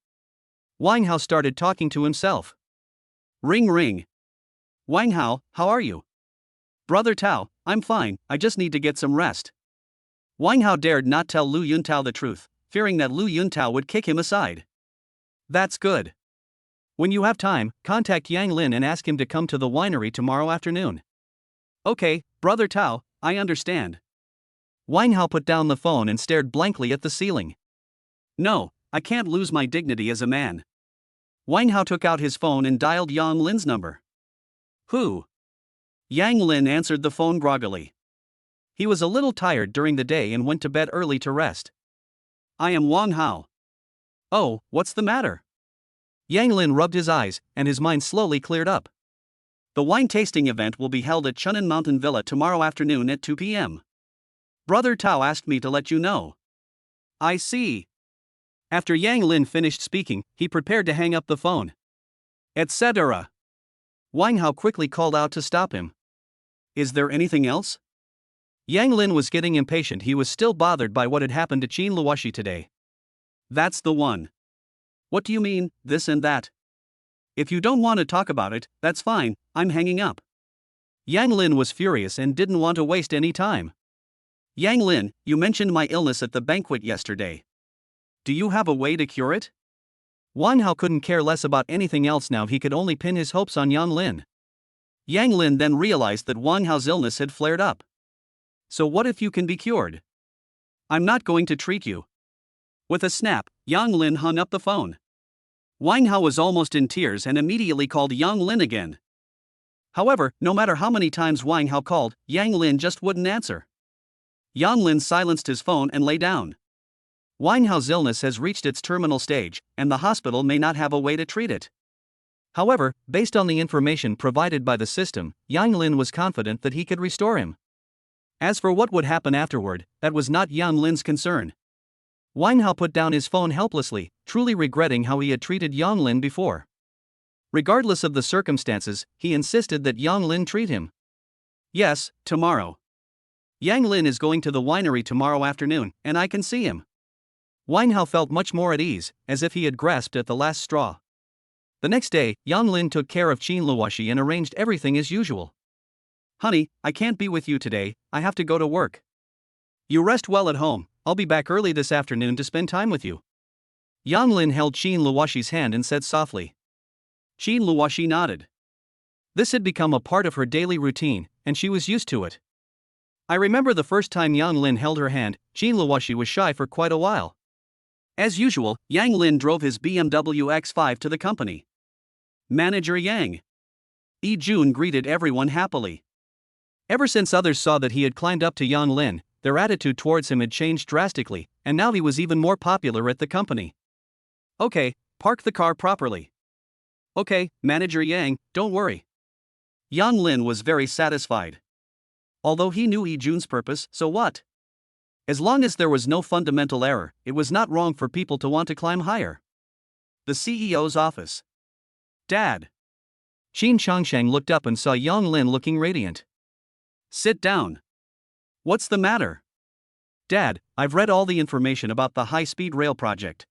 Wang Hao started talking to himself. Ring ring. Wang Hao, how are you? Brother Tao, I'm fine, I just need to get some rest. Wang Hao dared not tell Lu Yuntao the truth, fearing that Lu Yuntao would kick him aside. That's good. When you have time, contact Yang Lin and ask him to come to the winery tomorrow afternoon. Okay, Brother Tao, I understand. Wang Hao put down the phone and stared blankly at the ceiling. No, I can't lose my dignity as a man. Wang Hao took out his phone and dialed Yang Lin's number. Who? Yang Lin answered the phone groggily. He was a little tired during the day and went to bed early to rest. I am Wang Hao. Oh, what's the matter? Yang Lin rubbed his eyes, and his mind slowly cleared up. The wine tasting event will be held at Chunnan Mountain Villa tomorrow afternoon at 2 p.m. Brother Tao asked me to let you know. I see. After Yang Lin finished speaking, he prepared to hang up the phone. Etc. Wang Hao quickly called out to stop him. Is there anything else? Yang Lin was getting impatient. He was still bothered by what had happened to Jean Luoshi today. That's the one. What do you mean, this and that? If you don't want to talk about it, that's fine, I'm hanging up. Yang Lin was furious and didn't want to waste any time. Yang Lin, you mentioned my illness at the banquet yesterday. Do you have a way to cure it? Wang Hao couldn't care less about anything else now. He could only pin his hopes on Yang Lin. Yang Lin then realized that Wang Hao's illness had flared up. So what if you can be cured? I'm not going to treat you. With a snap, Yang Lin hung up the phone. Wang Hao was almost in tears and immediately called Yang Lin again. However, no matter how many times Wang Hao called, Yang Lin just wouldn't answer. Yang Lin silenced his phone and lay down. Wang Hao's illness has reached its terminal stage, and the hospital may not have a way to treat it. However, based on the information provided by the system, Yang Lin was confident that he could restore him. As for what would happen afterward, that was not Yang Lin's concern. Wang Hao put down his phone helplessly, truly regretting how he had treated Yang Lin before. Regardless of the circumstances, he insisted that Yang Lin treat him. Yes, tomorrow. Yang Lin is going to the winery tomorrow afternoon, and I can see him. Wang Hao felt much more at ease, as if he had grasped at the last straw. The next day, Yang Lin took care of Qin Luoxi and arranged everything as usual. Honey, I can't be with you today, I have to go to work. You rest well at home, I'll be back early this afternoon to spend time with you. Yang Lin held Qin Luoxi's hand and said softly. Qin Luoxi nodded. This had become a part of her daily routine, and she was used to it. I remember the first time Yang Lin held her hand, Qin Luoxi was shy for quite a while. As usual, Yang Lin drove his BMW X5 to the company. Manager Yang Yi Jun greeted everyone happily. Ever since others saw that he had climbed up to Yang Lin, their attitude towards him had changed drastically, and now he was even more popular at the company. Okay, park the car properly. Okay, Manager Yang, don't worry. Yang Lin was very satisfied. Although he knew Yi Jun's purpose, so what? As long as there was no fundamental error, it was not wrong for people to want to climb higher. The CEO's office. Dad. Qin Changsheng looked up and saw Yang Lin looking radiant. Sit down. What's the matter? Dad, I've read all the information about the high-speed rail project.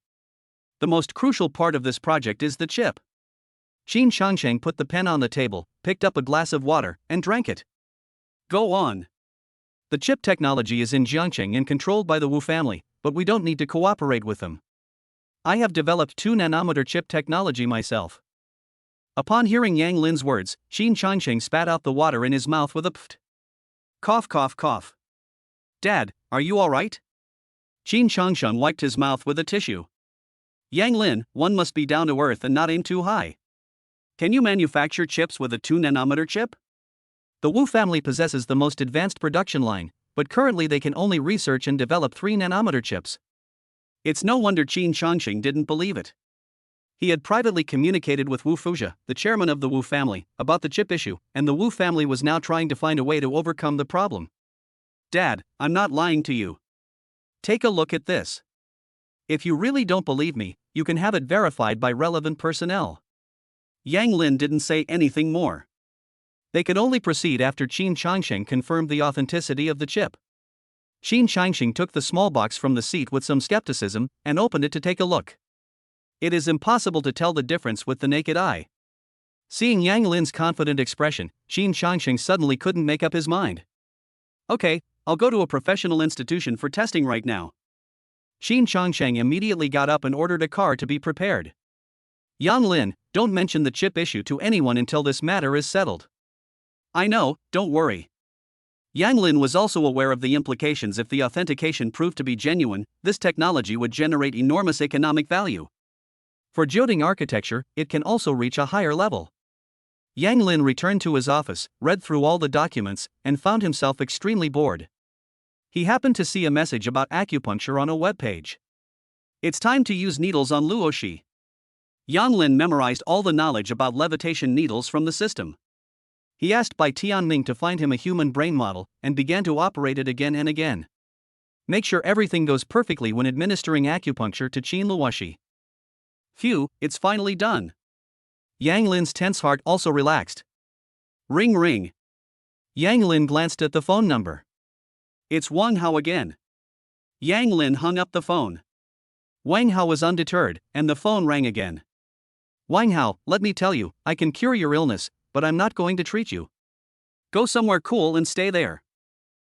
The most crucial part of this project is the chip. Qin Changsheng put the pen on the table, picked up a glass of water, and drank it. Go on. The chip technology is in Jiangqing and controlled by the Wu family, but we don't need to cooperate with them. I have developed 2-nanometer chip technology myself. Upon hearing Yang Lin's words, Qin Changsheng spat out the water in his mouth with a pft. Cough, cough, cough. Dad, are you alright? Qin Changsheng wiped his mouth with a tissue. Yang Lin, one must be down to earth and not aim too high. Can you manufacture chips with a 2-nanometer chip? The Wu family possesses the most advanced production line, but currently they can only research and develop 3-nanometer chips. It's no wonder Qin Changsheng didn't believe it. He had privately communicated with Wu Fuzhe, the chairman of the Wu family, about the chip issue, and the Wu family was now trying to find a way to overcome the problem. Dad, I'm not lying to you. Take a look at this. If you really don't believe me, you can have it verified by relevant personnel. Yang Lin didn't say anything more. They could only proceed after Qin Changsheng confirmed the authenticity of the chip. Qin Changsheng took the small box from the seat with some skepticism and opened it to take a look. It is impossible to tell the difference with the naked eye. Seeing Yang Lin's confident expression, Qin Changsheng suddenly couldn't make up his mind. Okay, I'll go to a professional institution for testing right now. Qin Changsheng immediately got up and ordered a car to be prepared. Yang Lin, don't mention the chip issue to anyone until this matter is settled. I know, don't worry. Yang Lin was also aware of the implications if the authentication proved to be genuine. This technology would generate enormous economic value. For Jioding architecture, it can also reach a higher level. Yang Lin returned to his office, read through all the documents, and found himself extremely bored. He happened to see a message about acupuncture on a web page. It's time to use needles on Luoxi. Yang Lin memorized all the knowledge about levitation needles from the system. He asked Bai Tianming to find him a human brain model, and began to operate it again and again. Make sure everything goes perfectly when administering acupuncture to Qin Luoxi. Phew, it's finally done. Yang Lin's tense heart also relaxed. Ring ring. Yang Lin glanced at the phone number. It's Wang Hao again. Yang Lin hung up the phone. Wang Hao was undeterred, and the phone rang again. Wang Hao, let me tell you, I can cure your illness, but I'm not going to treat you. Go somewhere cool and stay there.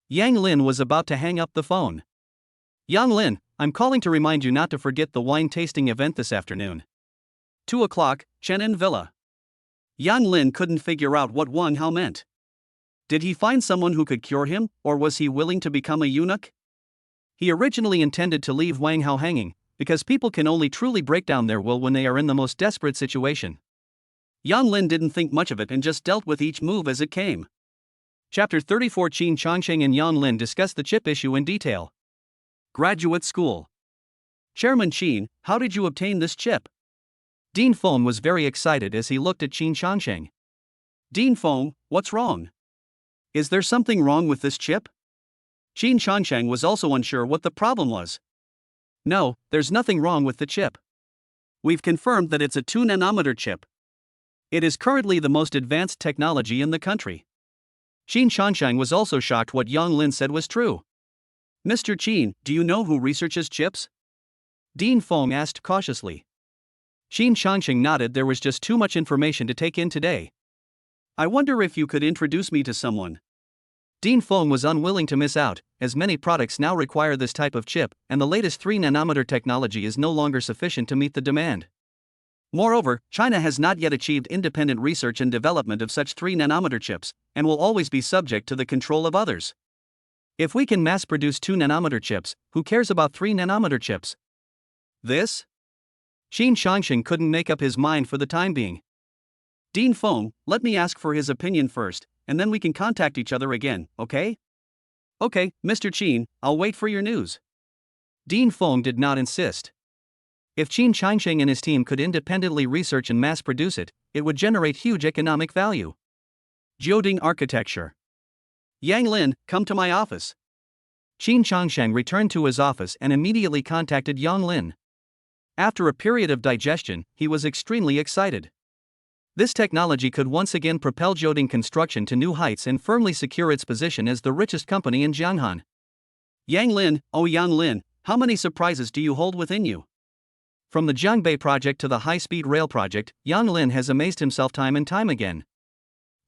Yang Lin was about to hang up the phone. Yang Lin, I'm calling to remind you not to forget the wine tasting event this afternoon. 2 o'clock, Chenin Villa. Yang Lin couldn't figure out what Wang Hao meant. Did he find someone who could cure him, or was he willing to become a eunuch? He originally intended to leave Wang Hao hanging, because people can only truly break down their will when they are in the most desperate situation. Yang Lin didn't think much of it and just dealt with each move as it came. Chapter 34. Qin Changsheng and Yang Lin discuss the chip issue in detail. Graduate School. Chairman Qin, how did you obtain this chip? Dean Feng was very excited as he looked at Qin Changsheng. Dean Feng, what's wrong? Is there something wrong with this chip? Qin Changsheng was also unsure what the problem was. No, there's nothing wrong with the chip. We've confirmed that it's a 2-nanometer chip. It is currently the most advanced technology in the country. Qin Changsheng was also shocked what Yang Lin said was true. Mr. Qin, do you know who researches chips? Dean Feng asked cautiously. Qin Changsheng nodded. There was just too much information to take in today. I wonder if you could introduce me to someone. Dean Feng was unwilling to miss out, as many products now require this type of chip, and the latest 3-nanometer technology is no longer sufficient to meet the demand. Moreover, China has not yet achieved independent research and development of such 3-nanometer chips, and will always be subject to the control of others. If we can mass produce 2-nanometer chips, who cares about 3-nanometer chips? This? Qin Changsheng couldn't make up his mind for the time being. Dean Feng, let me ask for his opinion first, and then we can contact each other again, okay? Okay, Mr. Qin, I'll wait for your news. Dean Feng did not insist. If Qin Changsheng and his team could independently research and mass produce it, it would generate huge economic value. Jioding Architecture. Yang Lin, come to my office. Qin Changsheng returned to his office and immediately contacted Yang Lin. After a period of digestion, he was extremely excited. This technology could once again propel Jioding Construction to new heights and firmly secure its position as the richest company in Jianghan. Yang Lin, oh Yang Lin, how many surprises do you hold within you? From the Jiangbei project to the high-speed rail project, Yang Lin has amazed himself time and time again.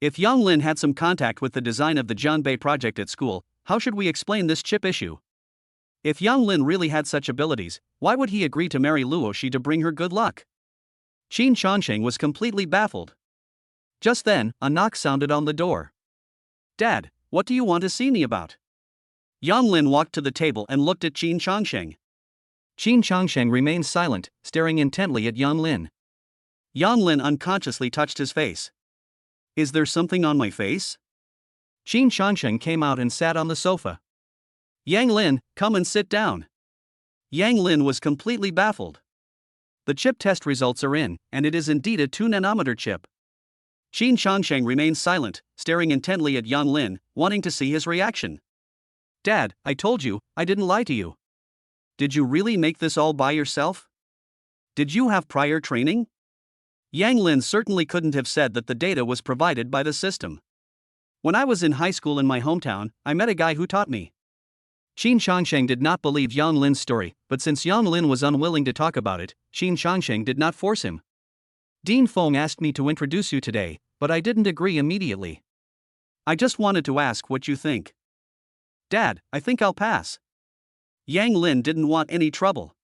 If Yang Lin had some contact with the design of the Jiangbei project at school, how should we explain this chip issue? If Yang Lin really had such abilities, why would he agree to marry Luo Shi to bring her good luck? Qin Changsheng was completely baffled. Just then, a knock sounded on the door. Dad, what do you want to see me about? Yang Lin walked to the table and looked at Qin Changsheng. Qin Changsheng remained silent, staring intently at Yang Lin. Yang Lin unconsciously touched his face. Is there something on my face? Qin Changsheng came out and sat on the sofa. Yang Lin, come and sit down. Yang Lin was completely baffled. The chip test results are in, and it is indeed a 2-nanometer chip. Qin Changsheng remained silent, staring intently at Yang Lin, wanting to see his reaction. Dad, I told you, I didn't lie to you. Did you really make this all by yourself? Did you have prior training? Yang Lin certainly couldn't have said that the data was provided by the system. When I was in high school in my hometown, I met a guy who taught me. Qin Changsheng did not believe Yang Lin's story, but since Yang Lin was unwilling to talk about it, Qin Changsheng did not force him. Dean Feng asked me to introduce you today, but I didn't agree immediately. I just wanted to ask what you think. Dad, I think I'll pass. Yang Lin didn't want any trouble.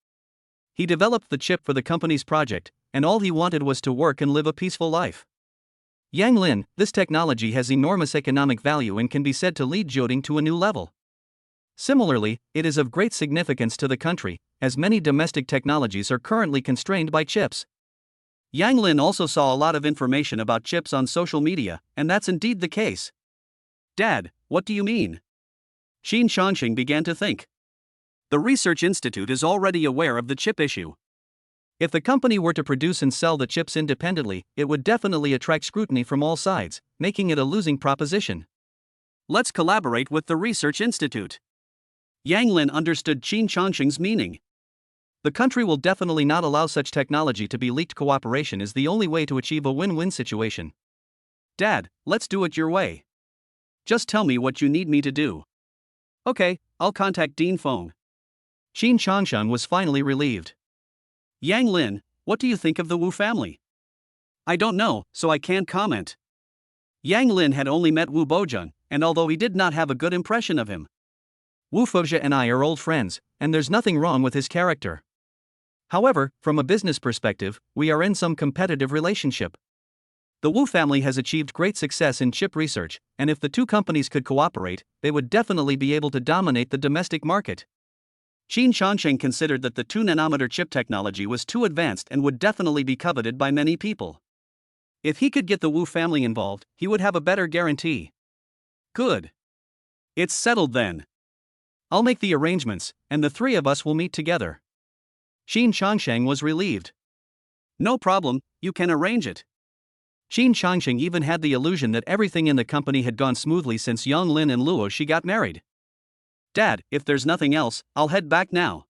He developed the chip for the company's project, and all he wanted was to work and live a peaceful life. Yang Lin, this technology has enormous economic value and can be said to lead Jioding to a new level. Similarly, it is of great significance to the country, as many domestic technologies are currently constrained by chips. Yang Lin also saw a lot of information about chips on social media, and that's indeed the case. Dad, what do you mean? Qin Changsheng began to think. The research institute is already aware of the chip issue. If the company were to produce and sell the chips independently, it would definitely attract scrutiny from all sides, making it a losing proposition. Let's collaborate with the research institute. Yang Lin understood Qin Changsheng's meaning. The country will definitely not allow such technology to be leaked. Cooperation is the only way to achieve a win-win situation. Dad, let's do it your way. Just tell me what you need me to do. Okay, I'll contact Dean Feng. Qin Changsheng was finally relieved. Yang Lin, what do you think of the Wu family? I don't know, so I can't comment. Yang Lin had only met Wu Bojun, and although he did not have a good impression of him. Wu Fuzhe and I are old friends, and there's nothing wrong with his character. However, from a business perspective, we are in some competitive relationship. The Wu family has achieved great success in chip research, and if the two companies could cooperate, they would definitely be able to dominate the domestic market. Qin Changsheng considered that the 2 nanometer chip technology was too advanced and would definitely be coveted by many people. If he could get the Wu family involved, he would have a better guarantee. Good. It's settled then. I'll make the arrangements, and the three of us will meet together. Qin Changsheng was relieved. No problem, you can arrange it. Qin Changsheng even had the illusion that everything in the company had gone smoothly since Yang Lin and Luo Shi got married. Dad, if there's nothing else, I'll head back now.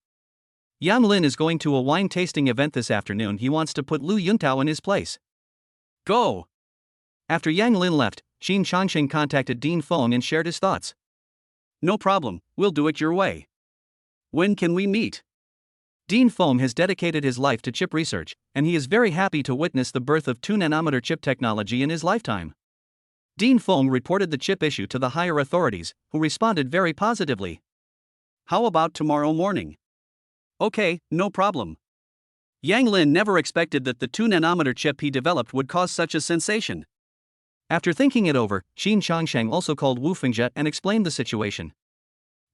Yang Lin is going to a wine tasting event this afternoon. He wants to put Lu Yuntao in his place. Go. After Yang Lin left, Qin Changsheng contacted Dean Feng and shared his thoughts. No problem, we'll do it your way. When can we meet? Dean Feng has dedicated his life to chip research, and he is very happy to witness the birth of 2 nanometer chip technology in his lifetime. Dean Feng reported the chip issue to the higher authorities, who responded very positively. How about tomorrow morning? Okay, no problem. Yang Lin never expected that the 2 nanometer chip he developed would cause such a sensation. After thinking it over, Qin Changsheng also called Wu Fengzhe and explained the situation.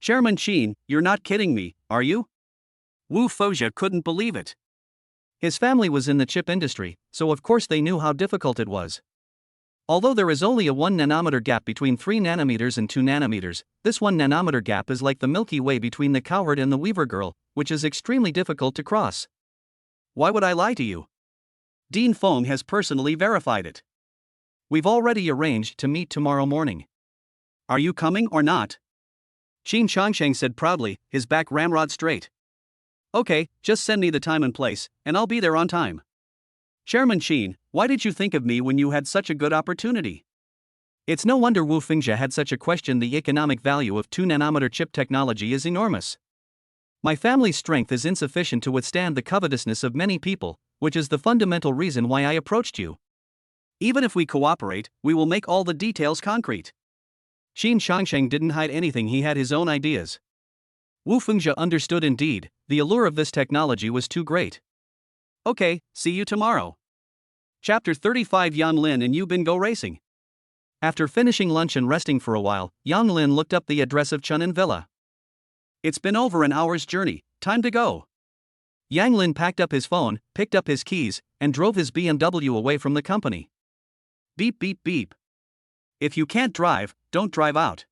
Chairman Qin, you're not kidding me, are you? Wu Fengzhe couldn't believe it. His family was in the chip industry, so of course they knew how difficult it was. Although there is only a 1 nanometer gap between 3 nanometers and 2 nanometers, this 1 nanometer gap is like the Milky Way between the cowherd and the weaver girl, which is extremely difficult to cross. Why would I lie to you? Dean Feng has personally verified it. We've already arranged to meet tomorrow morning. Are you coming or not? Qin Changsheng said proudly, his back ramrod straight. Okay, just send me the time and place, and I'll be there on time. Chairman Qin, why did you think of me when you had such a good opportunity? It's no wonder Wu Fengzhe had such a question. The economic value of 2 nanometer chip technology is enormous. My family's strength is insufficient to withstand the covetousness of many people, which is the fundamental reason why I approached you. Even if we cooperate, we will make all the details concrete. Qin Changsheng didn't hide anything, he had his own ideas. Wu Fengzhe understood indeed, the allure of this technology was too great. Okay, see you tomorrow. Chapter 35 Yang Lin and Yu Bin go racing. After finishing lunch and resting for a while, Yang Lin looked up the address of Chunin Villa. It's been over an hour's journey, time to go. Yang Lin packed up his phone, picked up his keys, and drove his BMW away from the company. Beep beep beep. If you can't drive, don't drive out.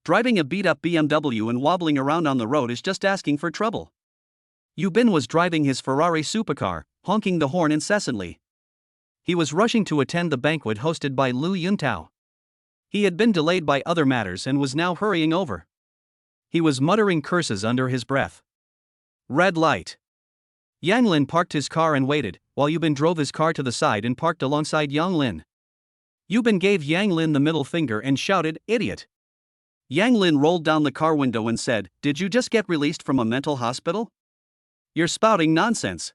Driving a beat-up BMW and wobbling around on the road is just asking for trouble. Yu Bin was driving his Ferrari supercar, honking the horn incessantly. He was rushing to attend the banquet hosted by Lu Yuntao. He had been delayed by other matters and was now hurrying over. He was muttering curses under his breath. Red light. Yang Lin parked his car and waited, while Yu Bin drove his car to the side and parked alongside Yang Lin. Yu Bin gave Yang Lin the middle finger and shouted, "Idiot!" Yang Lin rolled down the car window and said, "Did you just get released from a mental hospital? You're spouting nonsense."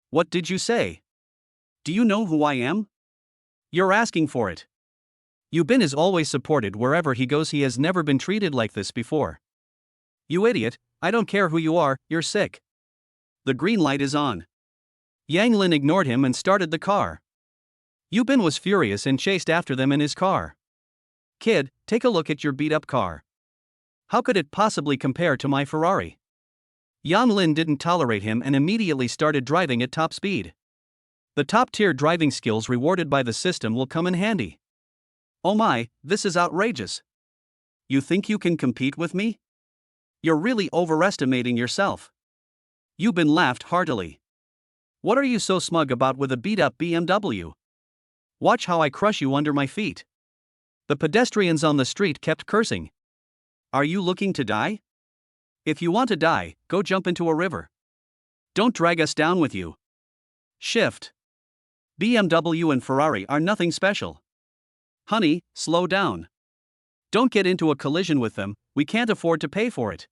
What did you say? Do you know who I am? You're asking for it. Yu Bin is always supported wherever he goes. He has never been treated like this before. You idiot, I don't care who you are, you're sick. The green light is on. Yang Lin ignored him and started the car. Yu Bin was furious and chased after them in his car. Kid, take a look at your beat-up car. How could it possibly compare to my Ferrari? Yang Lin didn't tolerate him and immediately started driving at top speed. The top-tier driving skills rewarded by the system will come in handy. Oh my, this is outrageous. You think you can compete with me? You're really overestimating yourself. Yu Bin laughed heartily. What are you so smug about with a beat-up BMW? Watch how I crush you under my feet. The pedestrians on the street kept cursing. Are you looking to die? If you want to die, go jump into a river. Don't drag us down with you. Shift. BMW and Ferrari are nothing special. Honey, slow down. Don't get into a collision with them, we can't afford to pay for it.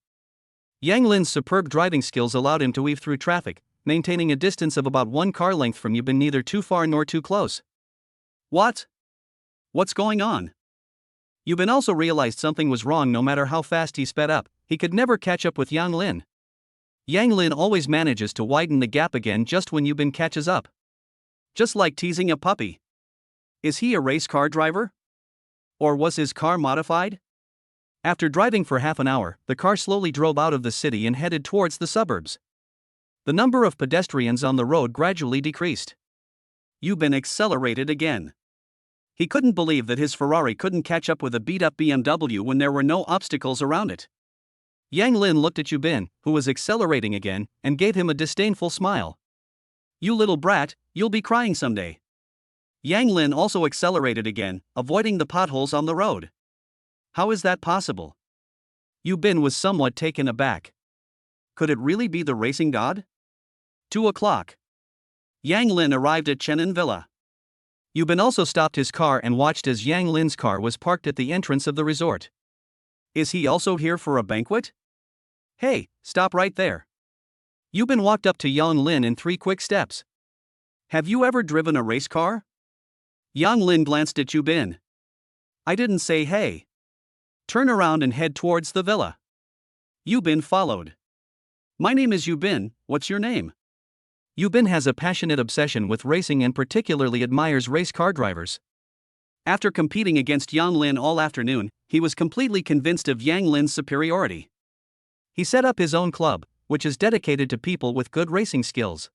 Yang Lin's superb driving skills allowed him to weave through traffic, maintaining a distance of about 1 car length from Yu Bin, neither too far nor too close. What? What's going on? Yu Bin also realized something was wrong. No matter how fast he sped up, he could never catch up with Yang Lin. Yang Lin always manages to widen the gap again just when Yu Bin catches up. Just like teasing a puppy. Is he a race car driver? Or was his car modified? After driving for half an hour, the car slowly drove out of the city and headed towards the suburbs. The number of pedestrians on the road gradually decreased. Yubin accelerated again. He couldn't believe that his Ferrari couldn't catch up with a beat-up BMW when there were no obstacles around it. Yang Lin looked at Yubin, who was accelerating again, and gave him a disdainful smile. "You little brat, you'll be crying someday." Yang Lin also accelerated again, avoiding the potholes on the road. How is that possible? Yubin was somewhat taken aback. Could it really be the racing god? 2 o'clock. Yang Lin arrived at Chenin Villa. Yubin also stopped his car and watched as Yang Lin's car was parked at the entrance of the resort. Is he also here for a banquet? Hey, stop right there. Yubin walked up to Yang Lin in 3 quick steps. Have you ever driven a race car? Yang Lin glanced at Yubin. I didn't say hey. Turn around and head towards the villa. Yubin followed. My name is Yubin, what's your name? Yubin has a passionate obsession with racing and particularly admires race car drivers. After competing against Yang Lin all afternoon, he was completely convinced of Yang Lin's superiority. He set up his own club, which is dedicated to people with good racing skills.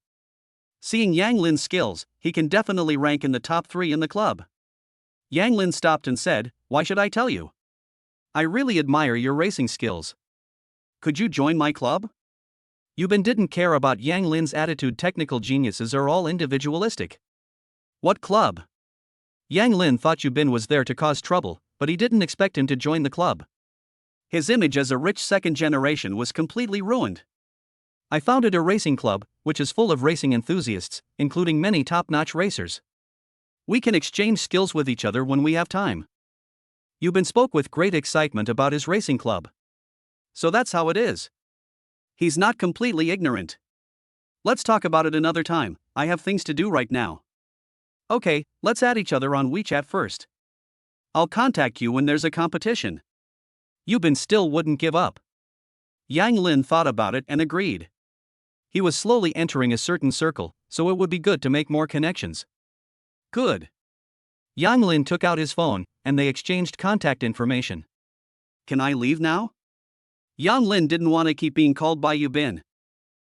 Seeing Yang Lin's skills, he can definitely rank in the top 3 in the club. Yang Lin stopped and said, "Why should I tell you? I really admire your racing skills. Could you join my club?" Yubin didn't care about Yang Lin's attitude. Technical geniuses are all individualistic. What club? Yang Lin thought Yubin was there to cause trouble, but he didn't expect him to join the club. His image as a rich second generation was completely ruined. I founded a racing club, which is full of racing enthusiasts, including many top-notch racers. We can exchange skills with each other when we have time. Yubin spoke with great excitement about his racing club. So that's how it is. He's not completely ignorant. Let's talk about it another time, I have things to do right now. Okay, let's add each other on WeChat first. I'll contact you when there's a competition. Yubin still wouldn't give up. Yang Lin thought about it and agreed. He was slowly entering a certain circle, so it would be good to make more connections. Good. Yang Lin took out his phone, and they exchanged contact information. Can I leave now? Yang Lin didn't want to keep being called by Yubin.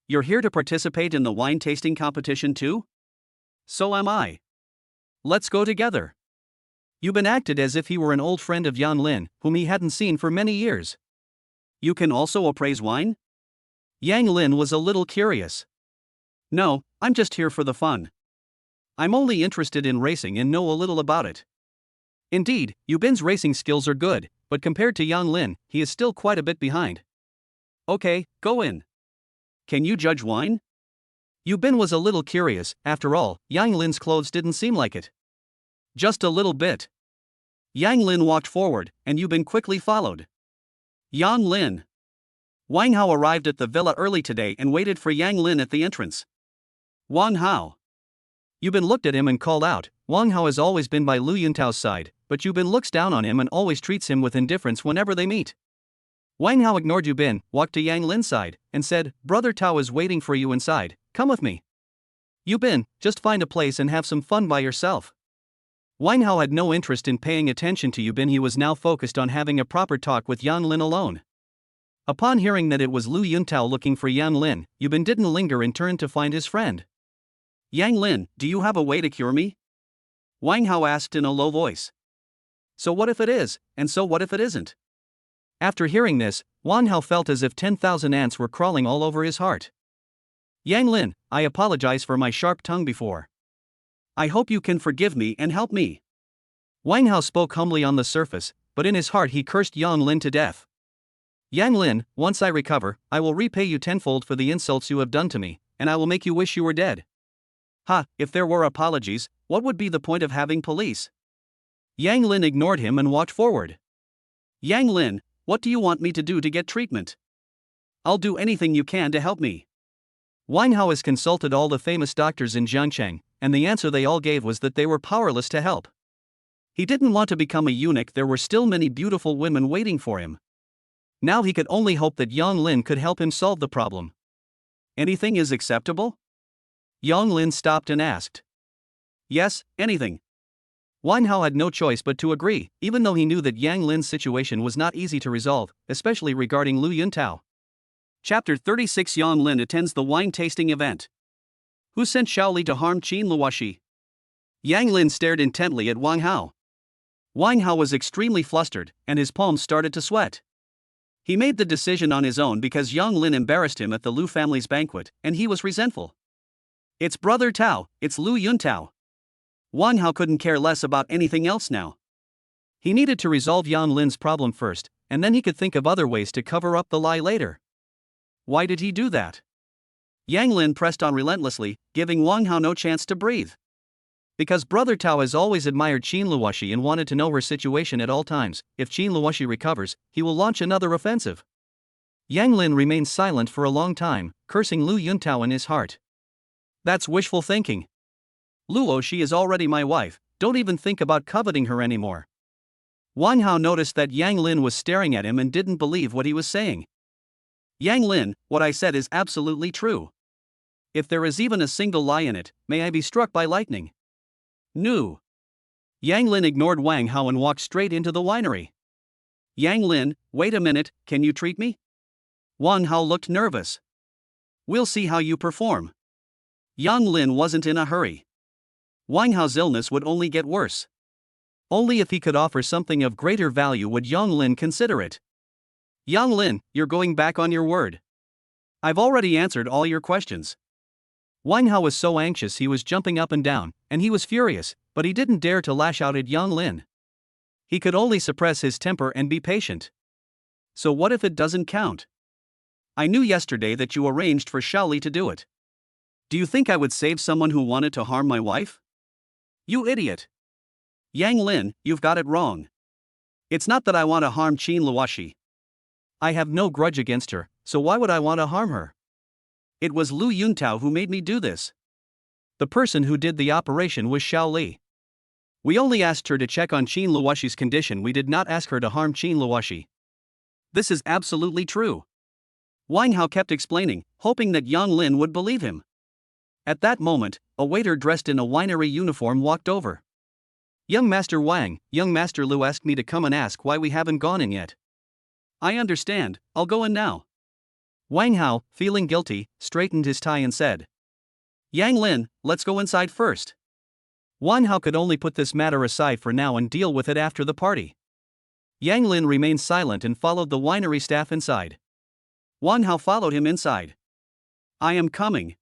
You're here to participate in the wine tasting competition too? So am I. Let's go together. Yubin acted as if he were an old friend of Yang Lin, whom he hadn't seen for many years. You can also appraise wine? Yang Lin was a little curious. No, I'm just here for the fun. I'm only interested in racing and know a little about it. Indeed, Yubin's racing skills are good, but compared to Yang Lin, he is still quite a bit behind. Okay, go in. Can you judge wine? Yubin was a little curious. After all, Yang Lin's clothes didn't seem like it. Just a little bit. Yang Lin walked forward, and Yubin quickly followed. Yang Lin. Wang Hao arrived at the villa early today and waited for Yang Lin at the entrance. Wang Hao. Yubin looked at him and called out. Wang Hao has always been by Lu Yuntao's side, but Yubin looks down on him and always treats him with indifference whenever they meet. Wang Hao ignored Yubin, walked to Yang Lin's side, and said, Brother Tao is waiting for you inside, come with me. Yubin, just find a place and have some fun by yourself. Wang Hao had no interest in paying attention to Yubin. He was now focused on having a proper talk with Yang Lin alone. Upon hearing that it was Lu Yuntao looking for Yang Lin, Yubin didn't linger and turned to find his friend. Yang Lin, do you have a way to cure me? Wang Hao asked in a low voice. So what if it is, and so what if it isn't? After hearing this, Wang Hao felt as if 10,000 ants were crawling all over his heart. Yang Lin, I apologize for my sharp tongue before. I hope you can forgive me and help me. Wang Hao spoke humbly on the surface, but in his heart he cursed Yang Lin to death. Yang Lin, once I recover, I will repay you tenfold for the insults you have done to me, and I will make you wish you were dead. Ha, if there were apologies, what would be the point of having police? Yang Lin ignored him and walked forward. Yang Lin, what do you want me to do to get treatment? I'll do anything you can to help me. Wang Hao has consulted all the famous doctors in Jiangcheng, and the answer they all gave was that they were powerless to help. He didn't want to become a eunuch. There were still many beautiful women waiting for him. Now he could only hope that Yang Lin could help him solve the problem. Anything is acceptable? Yang Lin stopped and asked. Yes, anything. Wang Hao had no choice but to agree, even though he knew that Yang Lin's situation was not easy to resolve, especially regarding Lu Yuntao. Chapter 36. Yang Lin attends the wine tasting event. Who sent Shaoli to harm Qin Luoxi? Yang Lin stared intently at Wang Hao. Wang Hao was extremely flustered, and his palms started to sweat. He made the decision on his own because Yang Lin embarrassed him at the Lu family's banquet, and he was resentful. It's brother Tao, it's Lu Yuntao. Wang Hao couldn't care less about anything else now. He needed to resolve Yang Lin's problem first, and then he could think of other ways to cover up the lie later. Why did he do that? Yang Lin pressed on relentlessly, giving Wang Hao no chance to breathe. Because brother Tao has always admired Qin Luoxi and wanted to know her situation at all times. If Qin Luoxi recovers, he will launch another offensive. Yang Lin remained silent for a long time, cursing Lu Yuntao in his heart. That's wishful thinking. Luoxi is already my wife, don't even think about coveting her anymore. Wang Hao noticed that Yang Lin was staring at him and didn't believe what he was saying. Yang Lin, what I said is absolutely true. If there is even a single lie in it, may I be struck by lightning. No. Yang Lin ignored Wang Hao and walked straight into the winery. Yang Lin, wait a minute, can you treat me? Wang Hao looked nervous. We'll see how you perform. Yang Lin wasn't in a hurry. Wang Hao's illness would only get worse. Only if he could offer something of greater value would Yang Lin consider it. Yang Lin, you're going back on your word. I've already answered all your questions. Wang Hao was so anxious he was jumping up and down, and he was furious, but he didn't dare to lash out at Yang Lin. He could only suppress his temper and be patient. So what if it doesn't count? I knew yesterday that you arranged for Shaoli to do it. Do you think I would save someone who wanted to harm my wife? You idiot. Yang Lin, you've got it wrong. It's not that I want to harm Qin Luoxi. I have no grudge against her, so why would I want to harm her? It was Lu Yuntao who made me do this. The person who did the operation was Shaoli. We only asked her to check on Qin Luoxi's condition, we did not ask her to harm Qin Luoxi. This is absolutely true. Wang Hao kept explaining, hoping that Yang Lin would believe him. At that moment, a waiter dressed in a winery uniform walked over. Young Master Wang, young Master Lu asked me to come and ask why we haven't gone in yet. I understand, I'll go in now. Wang Hao, feeling guilty, straightened his tie and said, Yang Lin, let's go inside first. Wang Hao could only put this matter aside for now and deal with it after the party. Yang Lin remained silent and followed the winery staff inside. Wang Hao followed him inside. I am coming.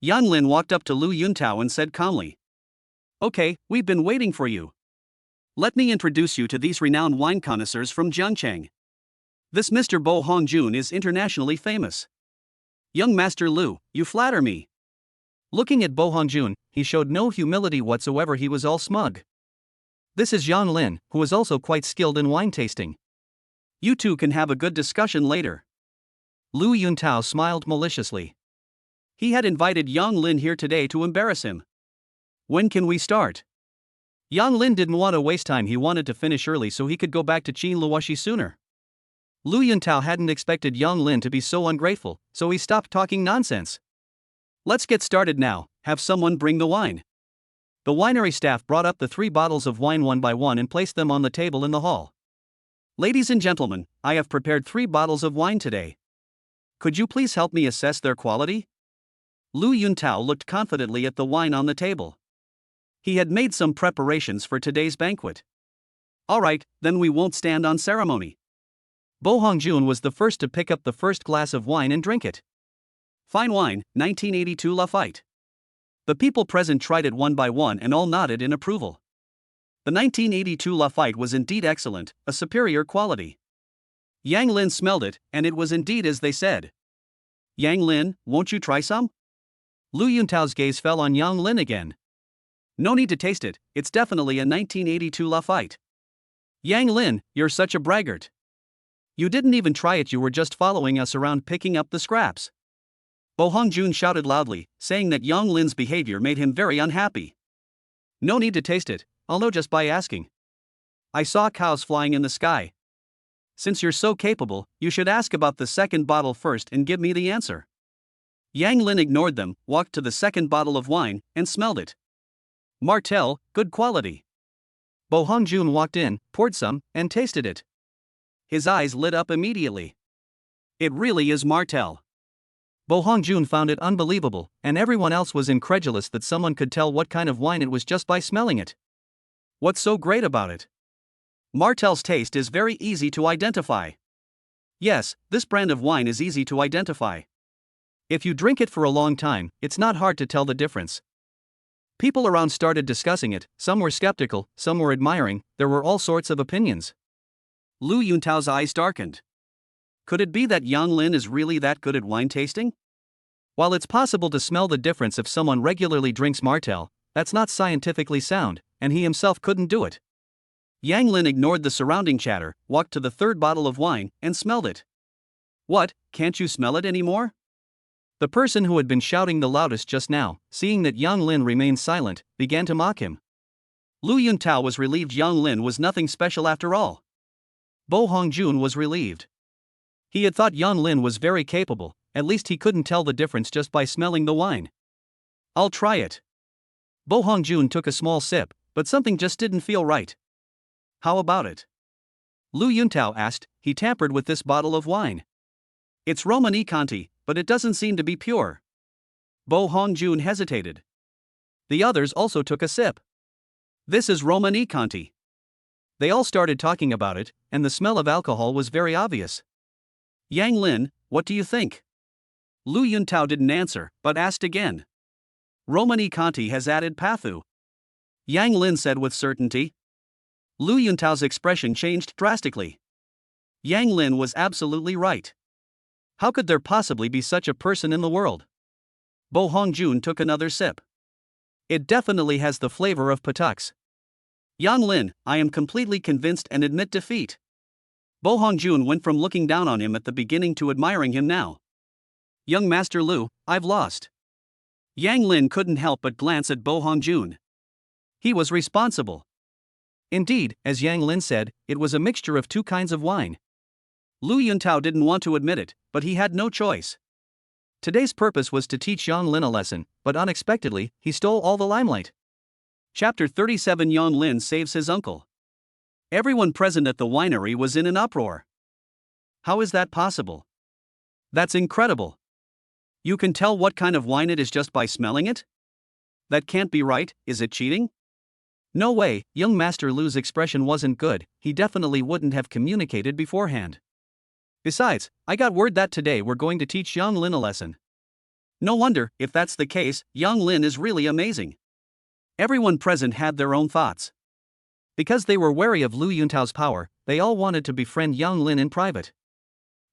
Yang Lin walked up to Lu Yuntao and said calmly, Okay, we've been waiting for you. Let me introduce you to these renowned wine connoisseurs from Jiangcheng. This Mr. Bo Hongjun is internationally famous. Young Master Lu, you flatter me. Looking at Bo Hongjun, he showed no humility whatsoever, he was all smug. This is Yang Lin, who is also quite skilled in wine tasting. You two can have a good discussion later. Lu Yuntao smiled maliciously. He had invited Yang Lin here today to embarrass him. When can we start? Yang Lin didn't want to waste time, he wanted to finish early so he could go back to Qin Luoxi sooner. Lu Yuntao hadn't expected Yang Lin to be so ungrateful, so he stopped talking nonsense. Let's get started now, have someone bring the wine. The winery staff brought up the 3 bottles of wine one by one and placed them on the table in the hall. Ladies and gentlemen, I have prepared 3 bottles of wine today. Could you please help me assess their quality? Lu Yuntao looked confidently at the wine on the table. He had made some preparations for today's banquet. Alright, then we won't stand on ceremony. Bo Hongjun was the first to pick up the first glass of wine and drink it. Fine wine, 1982 Lafite. The people present tried it one by one and all nodded in approval. The 1982 Lafite was indeed excellent, a superior quality. Yang Lin smelled it, and it was indeed as they said. Yang Lin, won't you try some? Lu Yuntao's gaze fell on Yang Lin again. No need to taste it, it's definitely a 1982 Lafite. Yang Lin, you're such a braggart. You didn't even try it, you were just following us around picking up the scraps. Bo Hongjun shouted loudly, saying that Yang Lin's behavior made him very unhappy. No need to taste it, I'll know just by asking. I saw cows flying in the sky. Since you're so capable, you should ask about the second bottle first and give me the answer. Yang Lin ignored them, walked to the second bottle of wine, and smelled it. Martel, good quality. Bo Hongjun walked in, poured some, and tasted it. His eyes lit up immediately. It really is Martell. Bo Hongjun found it unbelievable, and everyone else was incredulous that someone could tell what kind of wine it was just by smelling it. What's so great about it? Martell's taste is very easy to identify. Yes, this brand of wine is easy to identify. If you drink it for a long time, it's not hard to tell the difference. People around started discussing it, some were skeptical, some were admiring, there were all sorts of opinions. Lu Yuntao's eyes darkened. Could it be that Yang Lin is really that good at wine tasting? While it's possible to smell the difference if someone regularly drinks Martell, that's not scientifically sound, and he himself couldn't do it. Yang Lin ignored the surrounding chatter, walked to the third bottle of wine, and smelled it. What, can't you smell it anymore? The person who had been shouting the loudest just now, seeing that Yang Lin remained silent, began to mock him. Lu Yuntao was relieved Yang Lin was nothing special after all. Bo Hongjun was relieved. He had thought Yang Lin was very capable, at least he couldn't tell the difference just by smelling the wine. I'll try it. Bo Hongjun took a small sip, but something just didn't feel right. How about it? Lu Yuntao asked. He tampered with this bottle of wine. It's Romani Conti, but it doesn't seem to be pure. Bo Hongjun hesitated. The others also took a sip. This is Romani Conti. They all started talking about it, and the smell of alcohol was very obvious. Yang Lin, what do you think? Lu Yuntao didn't answer, but asked again. Romani Conti has added pathu. Yang Lin said with certainty. Lu Yuntao's expression changed drastically. Yang Lin was absolutely right. How could there possibly be such a person in the world? Bo Hongjun took another sip. It definitely has the flavor of patux. Yang Lin, I am completely convinced and admit defeat. Bo Hongjun went from looking down on him at the beginning to admiring him now. Young Master Lu, I've lost. Yang Lin couldn't help but glance at Bo Hongjun. He was responsible. Indeed, as Yang Lin said, it was a mixture of two kinds of wine. Lu Yuntao didn't want to admit it, but he had no choice. Today's purpose was to teach Yang Lin a lesson, but unexpectedly, he stole all the limelight. Chapter 37 Yang Lin saves his uncle. Everyone present at the winery was in an uproar. How is that possible? That's incredible. You can tell what kind of wine it is just by smelling it? That can't be right, is it cheating? No way, young Master Lu's expression wasn't good, he definitely wouldn't have communicated beforehand. Besides, I got word that today we're going to teach Yang Lin a lesson. No wonder, if that's the case, Yang Lin is really amazing. Everyone present had their own thoughts. Because they were wary of Lu Yuntao's power, they all wanted to befriend Yang Lin in private.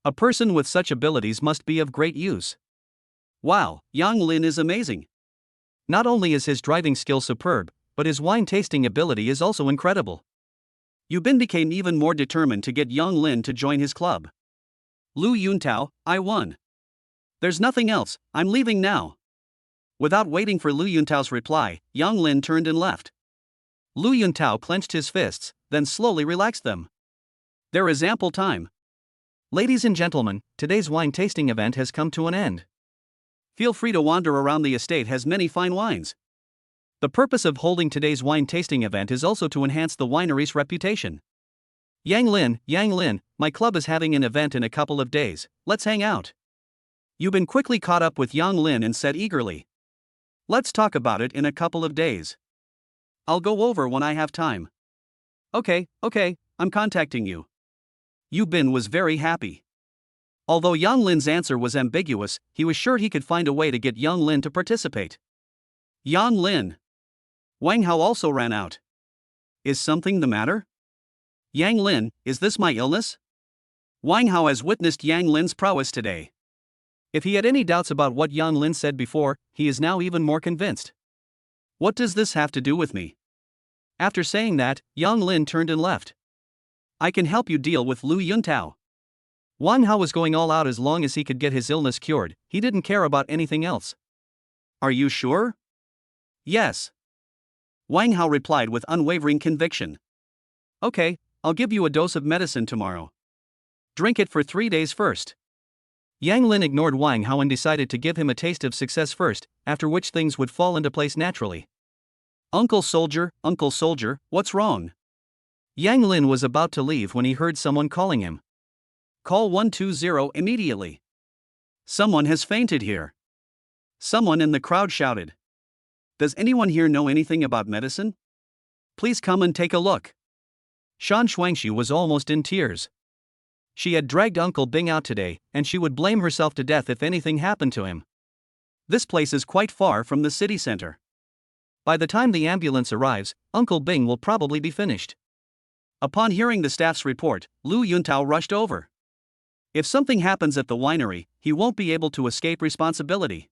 A person with such abilities must be of great use. Wow, Yang Lin is amazing. Not only is his driving skill superb, but his wine tasting ability is also incredible. Yubin became even more determined to get Yang Lin to join his club. Lu Yuntao, I won. There's nothing else, I'm leaving now. Without waiting for Lu Yuntao's reply, Yang Lin turned and left. Lu Yuntao clenched his fists, then slowly relaxed them. There is ample time. Ladies and gentlemen, today's wine tasting event has come to an end. Feel free to wander around, the estate has many fine wines. The purpose of holding today's wine tasting event is also to enhance the winery's reputation. Yang Lin, my club is having an event in a couple of days, let's hang out. Yubin quickly caught up with Yang Lin and said eagerly. Let's talk about it in a couple of days. I'll go over when I have time. Okay, I'm contacting you. Yubin was very happy. Although Yang Lin's answer was ambiguous, he was sure he could find a way to get Yang Lin to participate. Yang Lin. Wang Hao also ran out. Is something the matter? Yang Lin, is this my illness? Wang Hao has witnessed Yang Lin's prowess today. If he had any doubts about what Yang Lin said before, he is now even more convinced. What does this have to do with me? After saying that, Yang Lin turned and left. I can help you deal with Lu Yuntao. Wang Hao was going all out as long as he could get his illness cured, he didn't care about anything else. Are you sure? Yes. Wang Hao replied with unwavering conviction. Okay, I'll give you a dose of medicine tomorrow. Drink it for 3 days first. Yang Lin ignored Wang Hao and decided to give him a taste of success first, after which things would fall into place naturally. Uncle Soldier, what's wrong? Yang Lin was about to leave when he heard someone calling him. Call 120 immediately. Someone has fainted here. Someone in the crowd shouted. Does anyone here know anything about medicine? Please come and take a look. Shan Shuangshu was almost in tears. She had dragged Uncle Bing out today, and she would blame herself to death if anything happened to him. This place is quite far from the city center. By the time the ambulance arrives, Uncle Bing will probably be finished. Upon hearing the staff's report, Lu Yuntao rushed over. If something happens at the winery, he won't be able to escape responsibility.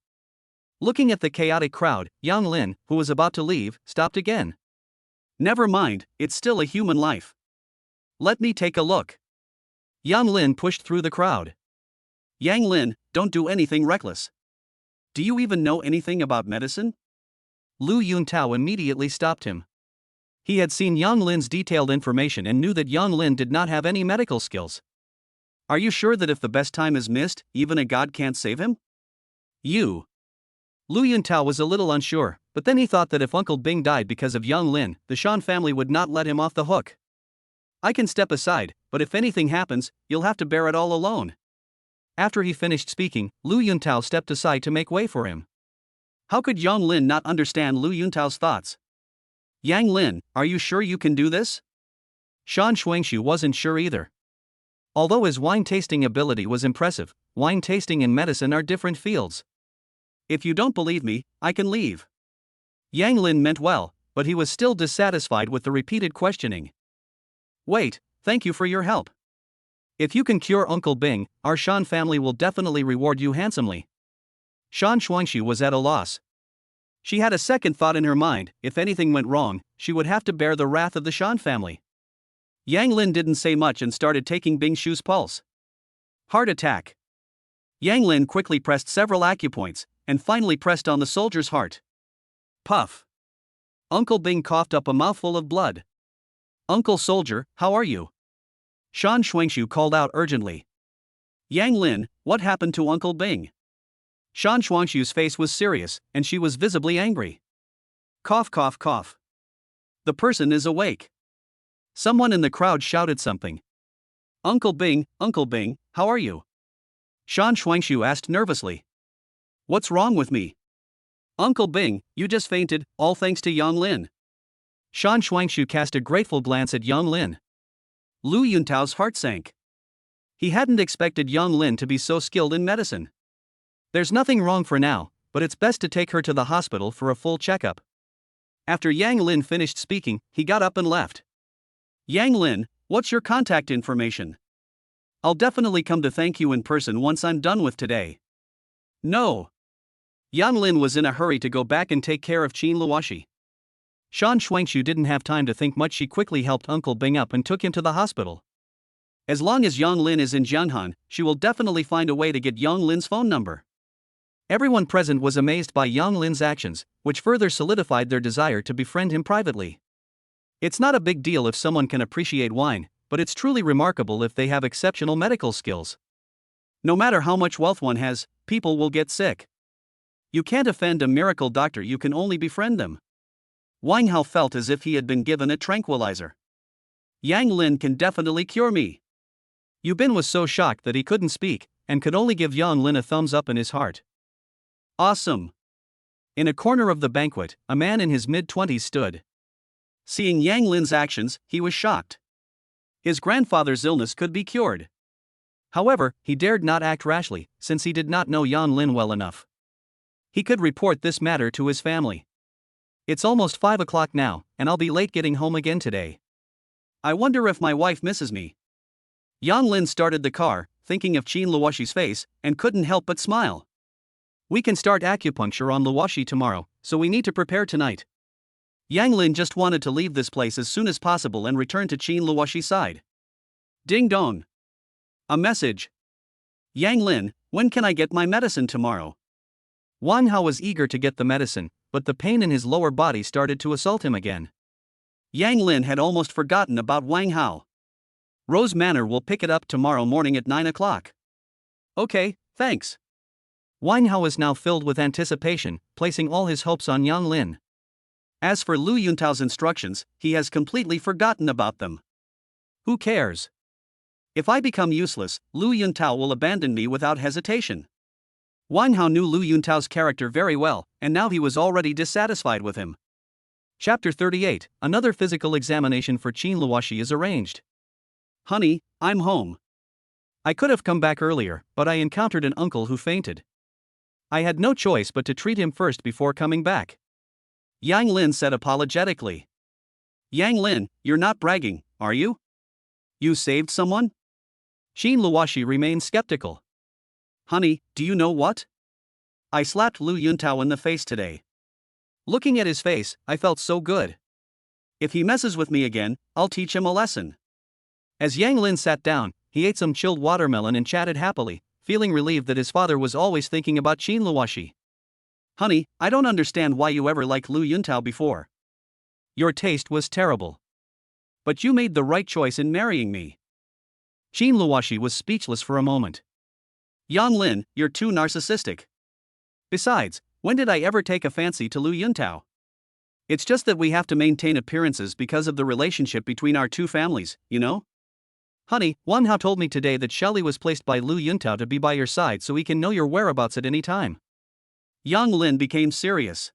Looking at the chaotic crowd, Yang Lin, who was about to leave, stopped again. Never mind, it's still a human life. Let me take a look. Yang Lin pushed through the crowd. Yang Lin, don't do anything reckless. Do you even know anything about medicine? Lu Yuntao immediately stopped him. He had seen Yang Lin's detailed information and knew that Yang Lin did not have any medical skills. Are you sure that if the best time is missed, even a god can't save him? Lu Yuntao was a little unsure, but then he thought that if Uncle Bing died because of Yang Lin, the Shan family would not let him off the hook. I can step aside, but if anything happens, you'll have to bear it all alone. After he finished speaking, Lu Yuntao stepped aside to make way for him. How could Yang Lin not understand Lu Yuntao's thoughts? Yang Lin, are you sure you can do this? Shan Shuangshu wasn't sure either. Although his wine tasting ability was impressive, wine tasting and medicine are different fields. If you don't believe me, I can leave. Yang Lin meant well, but he was still dissatisfied with the repeated questioning. Wait, thank you for your help. If you can cure Uncle Bing, our Shan family will definitely reward you handsomely. Shan Shuangshu was at a loss. She had a second thought in her mind: if anything went wrong, she would have to bear the wrath of the Shan family. Yang Lin didn't say much and started taking Bing Shu's pulse. Heart attack. Yang Lin quickly pressed several acupoints, and finally pressed on the soldier's heart. Puff. Uncle Bing coughed up a mouthful of blood. Uncle Soldier, how are you? Shan Shuangshu called out urgently. Yang Lin, what happened to Uncle Bing? Shan Shuangshu's face was serious, and she was visibly angry. Cough, cough, cough. The person is awake. Someone in the crowd shouted something. Uncle Bing, how are you? Shan Shuangshu asked nervously. What's wrong with me? Uncle Bing, you just fainted, all thanks to Yang Lin. Shan Shuangshu cast a grateful glance at Yang Lin. Lu Yuntao's heart sank. He hadn't expected Yang Lin to be so skilled in medicine. There's nothing wrong for now, but it's best to take her to the hospital for a full checkup. After Yang Lin finished speaking, he got up and left. Yang Lin, what's your contact information? I'll definitely come to thank you in person once I'm done with today. No. Yang Lin was in a hurry to go back and take care of Qin Luoshi. Shan Shuangshu didn't have time to think much. She quickly helped Uncle Bing up and took him to the hospital. As long as Yang Lin is in Jianghan, she will definitely find a way to get Yang Lin's phone number. Everyone present was amazed by Yang Lin's actions, which further solidified their desire to befriend him privately. It's not a big deal if someone can appreciate wine, but it's truly remarkable if they have exceptional medical skills. No matter how much wealth one has, people will get sick. You can't offend a miracle doctor, you can only befriend them. Wang Hao felt as if he had been given a tranquilizer. Yang Lin can definitely cure me. Yu Bin was so shocked that he couldn't speak, and could only give Yang Lin a thumbs up in his heart. Awesome! In a corner of the banquet, a man in his mid-20s stood. Seeing Yang Lin's actions, he was shocked. His grandfather's illness could be cured. However, he dared not act rashly, since he did not know Yang Lin well enough. He could report this matter to his family. It's almost 5 o'clock now, and I'll be late getting home again today. I wonder if my wife misses me. Yang Lin started the car, thinking of Qin Luoshi's face, and couldn't help but smile. We can start acupuncture on Luoshi tomorrow, so we need to prepare tonight. Yang Lin just wanted to leave this place as soon as possible and return to Qin Luoshi's side. Ding dong. A message. Yang Lin, when can I get my medicine tomorrow? Wang Hao was eager to get the medicine, but the pain in his lower body started to assault him again. Yang Lin had almost forgotten about Wang Hao. Rose Manor will pick it up tomorrow morning at 9 o'clock. Okay, thanks. Wang Hao is now filled with anticipation, placing all his hopes on Yang Lin. As for Lu Yuntao's instructions, he has completely forgotten about them. Who cares? If I become useless, Lu Yuntao will abandon me without hesitation. Wang Hao knew Lu Yuntao's character very well, and now he was already dissatisfied with him. Chapter 38. Another physical examination for Qin Luoshi is arranged. Honey, I'm home. I could have come back earlier, but I encountered an uncle who fainted. I had no choice but to treat him first before coming back. Yang Lin said apologetically. Yang Lin, you're not bragging, are you? You saved someone? Qin Luoshi remained skeptical. Honey, do you know what? I slapped Lu Yuntao in the face today. Looking at his face, I felt so good. If he messes with me again, I'll teach him a lesson. As Yang Lin sat down, he ate some chilled watermelon and chatted happily, feeling relieved that his father was always thinking about Qin Luoshi. Honey, I don't understand why you ever liked Lu Yuntao before. Your taste was terrible. But you made the right choice in marrying me. Qin Luoshi was speechless for a moment. Yang Lin, you're too narcissistic. Besides, when did I ever take a fancy to Lu Yuntao? It's just that we have to maintain appearances because of the relationship between our two families, you know? Honey, Wang Hao told me today that Shelly was placed by Lu Yuntao to be by your side so he can know your whereabouts at any time. Yang Lin became serious.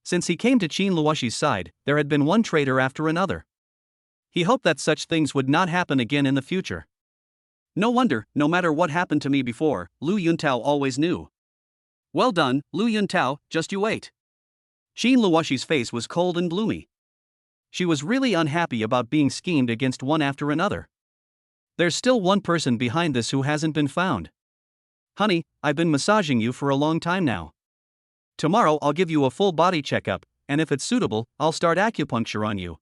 Since he came to Qin Luoshi's side, there had been one traitor after another. He hoped that such things would not happen again in the future. No wonder, no matter what happened to me before, Lu Yuntao always knew. Well done, Lu Yuntao, just you wait. Qin Luoshi's face was cold and gloomy. She was really unhappy about being schemed against one after another. There's still one person behind this who hasn't been found. Honey, I've been massaging you for a long time now. Tomorrow I'll give you a full body checkup, and if it's suitable, I'll start acupuncture on you.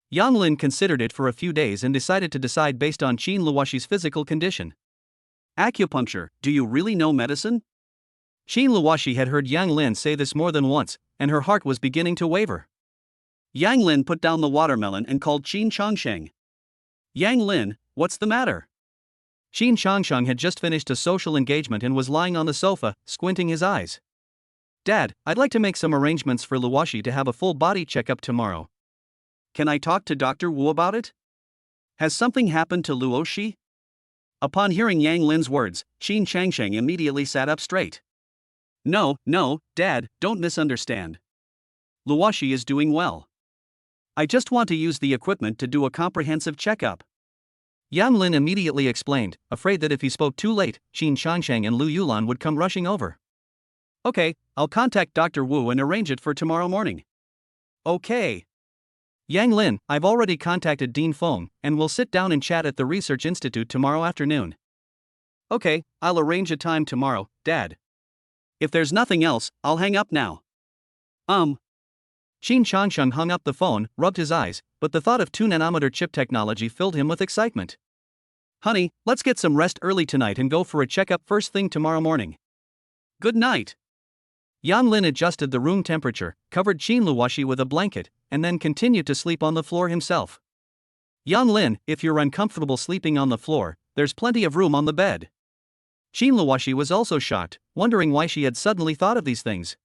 Yang Lin considered it for a few days and decided to decide based on Qin Luoshi's physical condition. Acupuncture, do you really know medicine? Qin Luoshi had heard Yang Lin say this more than once, and her heart was beginning to waver. Yang Lin put down the watermelon and called Qin Changsheng. Yang Lin, what's the matter? Qin Changsheng had just finished a social engagement and was lying on the sofa, squinting his eyes. Dad, I'd like to make some arrangements for Luoshi to have a full body checkup tomorrow. Can I talk to Dr. Wu about it? Has something happened to Luoshi? Upon hearing Yang Lin's words, Qin Changsheng immediately sat up straight. No, Dad, don't misunderstand. Luoshi is doing well. I just want to use the equipment to do a comprehensive checkup. Yang Lin immediately explained, afraid that if he spoke too late, Qin Changsheng and Lu Yulan would come rushing over. Okay, I'll contact Dr. Wu and arrange it for tomorrow morning. Okay. Yang Lin, I've already contacted Dean Feng, and we'll sit down and chat at the Research Institute tomorrow afternoon. Okay, I'll arrange a time tomorrow, Dad. If there's nothing else, I'll hang up now. Qin Changsheng hung up the phone, rubbed his eyes, but the thought of 2-nanometer chip technology filled him with excitement. Honey, let's get some rest early tonight and go for a checkup first thing tomorrow morning. Good night. Yang Lin adjusted the room temperature, covered Qin Luoshi with a blanket, and then continued to sleep on the floor himself. Yang Lin, if you're uncomfortable sleeping on the floor, there's plenty of room on the bed. Qin Luoshi was also shocked, wondering why she had suddenly thought of these things.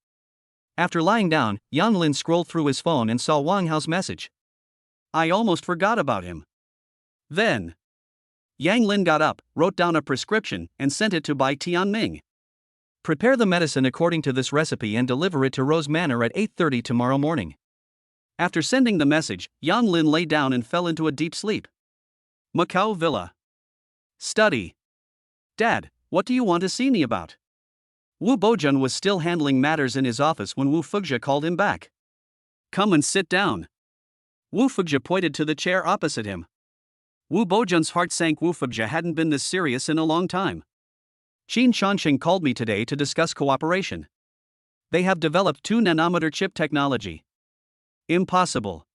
After lying down, Yang Lin scrolled through his phone and saw Wang Hao's message. I almost forgot about him. Then, Yang Lin got up, wrote down a prescription, and sent it to Bai Tianming. Prepare the medicine according to this recipe and deliver it to Rose Manor at 8:30 tomorrow morning. After sending the message, Yang Lin lay down and fell into a deep sleep. Macau Villa. Study. Dad, what do you want to see me about? Wu Bojun was still handling matters in his office when Wu Fugja called him back. Come and sit down. Wu Fugja pointed to the chair opposite him. Wu Bojun's heart sank. Wu Fugja hadn't been this serious in a long time. Qin Changsheng called me today to discuss cooperation. They have developed 2-nanometer chip technology. Impossible.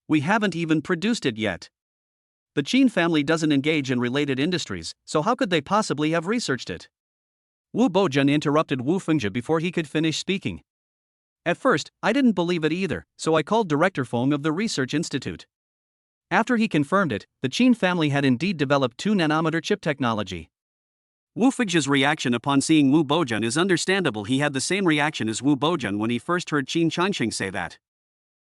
We haven't even produced it yet. The Qin family doesn't engage in related industries, so how could they possibly have researched it? Wu Bojun interrupted Wu Fengzhe before he could finish speaking. At first, I didn't believe it either, so I called Director Feng of the Research Institute. After he confirmed it, the Qin family had indeed developed 2-nanometer chip technology. Wu Fengzhe's reaction upon seeing Wu Bojun is understandable. He had the same reaction as Wu Bojun when he first heard Qin Changsheng say that.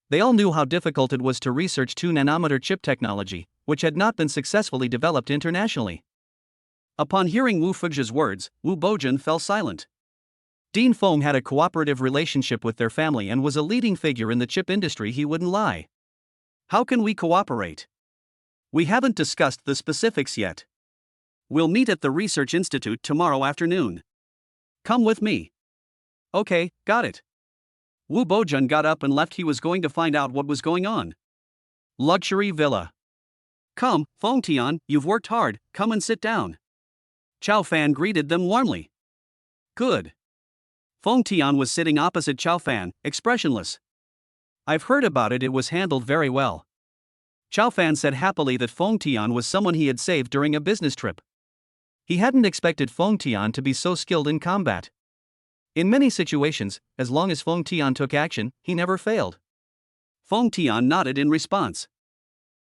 They all knew how difficult it was to research 2-nanometer chip technology, which had not been successfully developed internationally. Upon hearing Wu Fuzhi's words, Wu Bojun fell silent. Dean Feng had a cooperative relationship with their family and was a leading figure in the chip industry, he wouldn't lie. How can we cooperate? We haven't discussed the specifics yet. We'll meet at the Research Institute tomorrow afternoon. Come with me. Okay, got it. Wu Bojun got up and left. He was going to find out what was going on. Luxury villa. Come, Feng Tian, you've worked hard, come and sit down. Chao Fan greeted them warmly. Good. Feng Tian was sitting opposite Chao Fan, expressionless. I've heard about it was handled very well. Chao Fan said happily that Feng Tian was someone he had saved during a business trip. He hadn't expected Feng Tian to be so skilled in combat. In many situations, as long as Feng Tian took action, he never failed. Feng Tian nodded in response.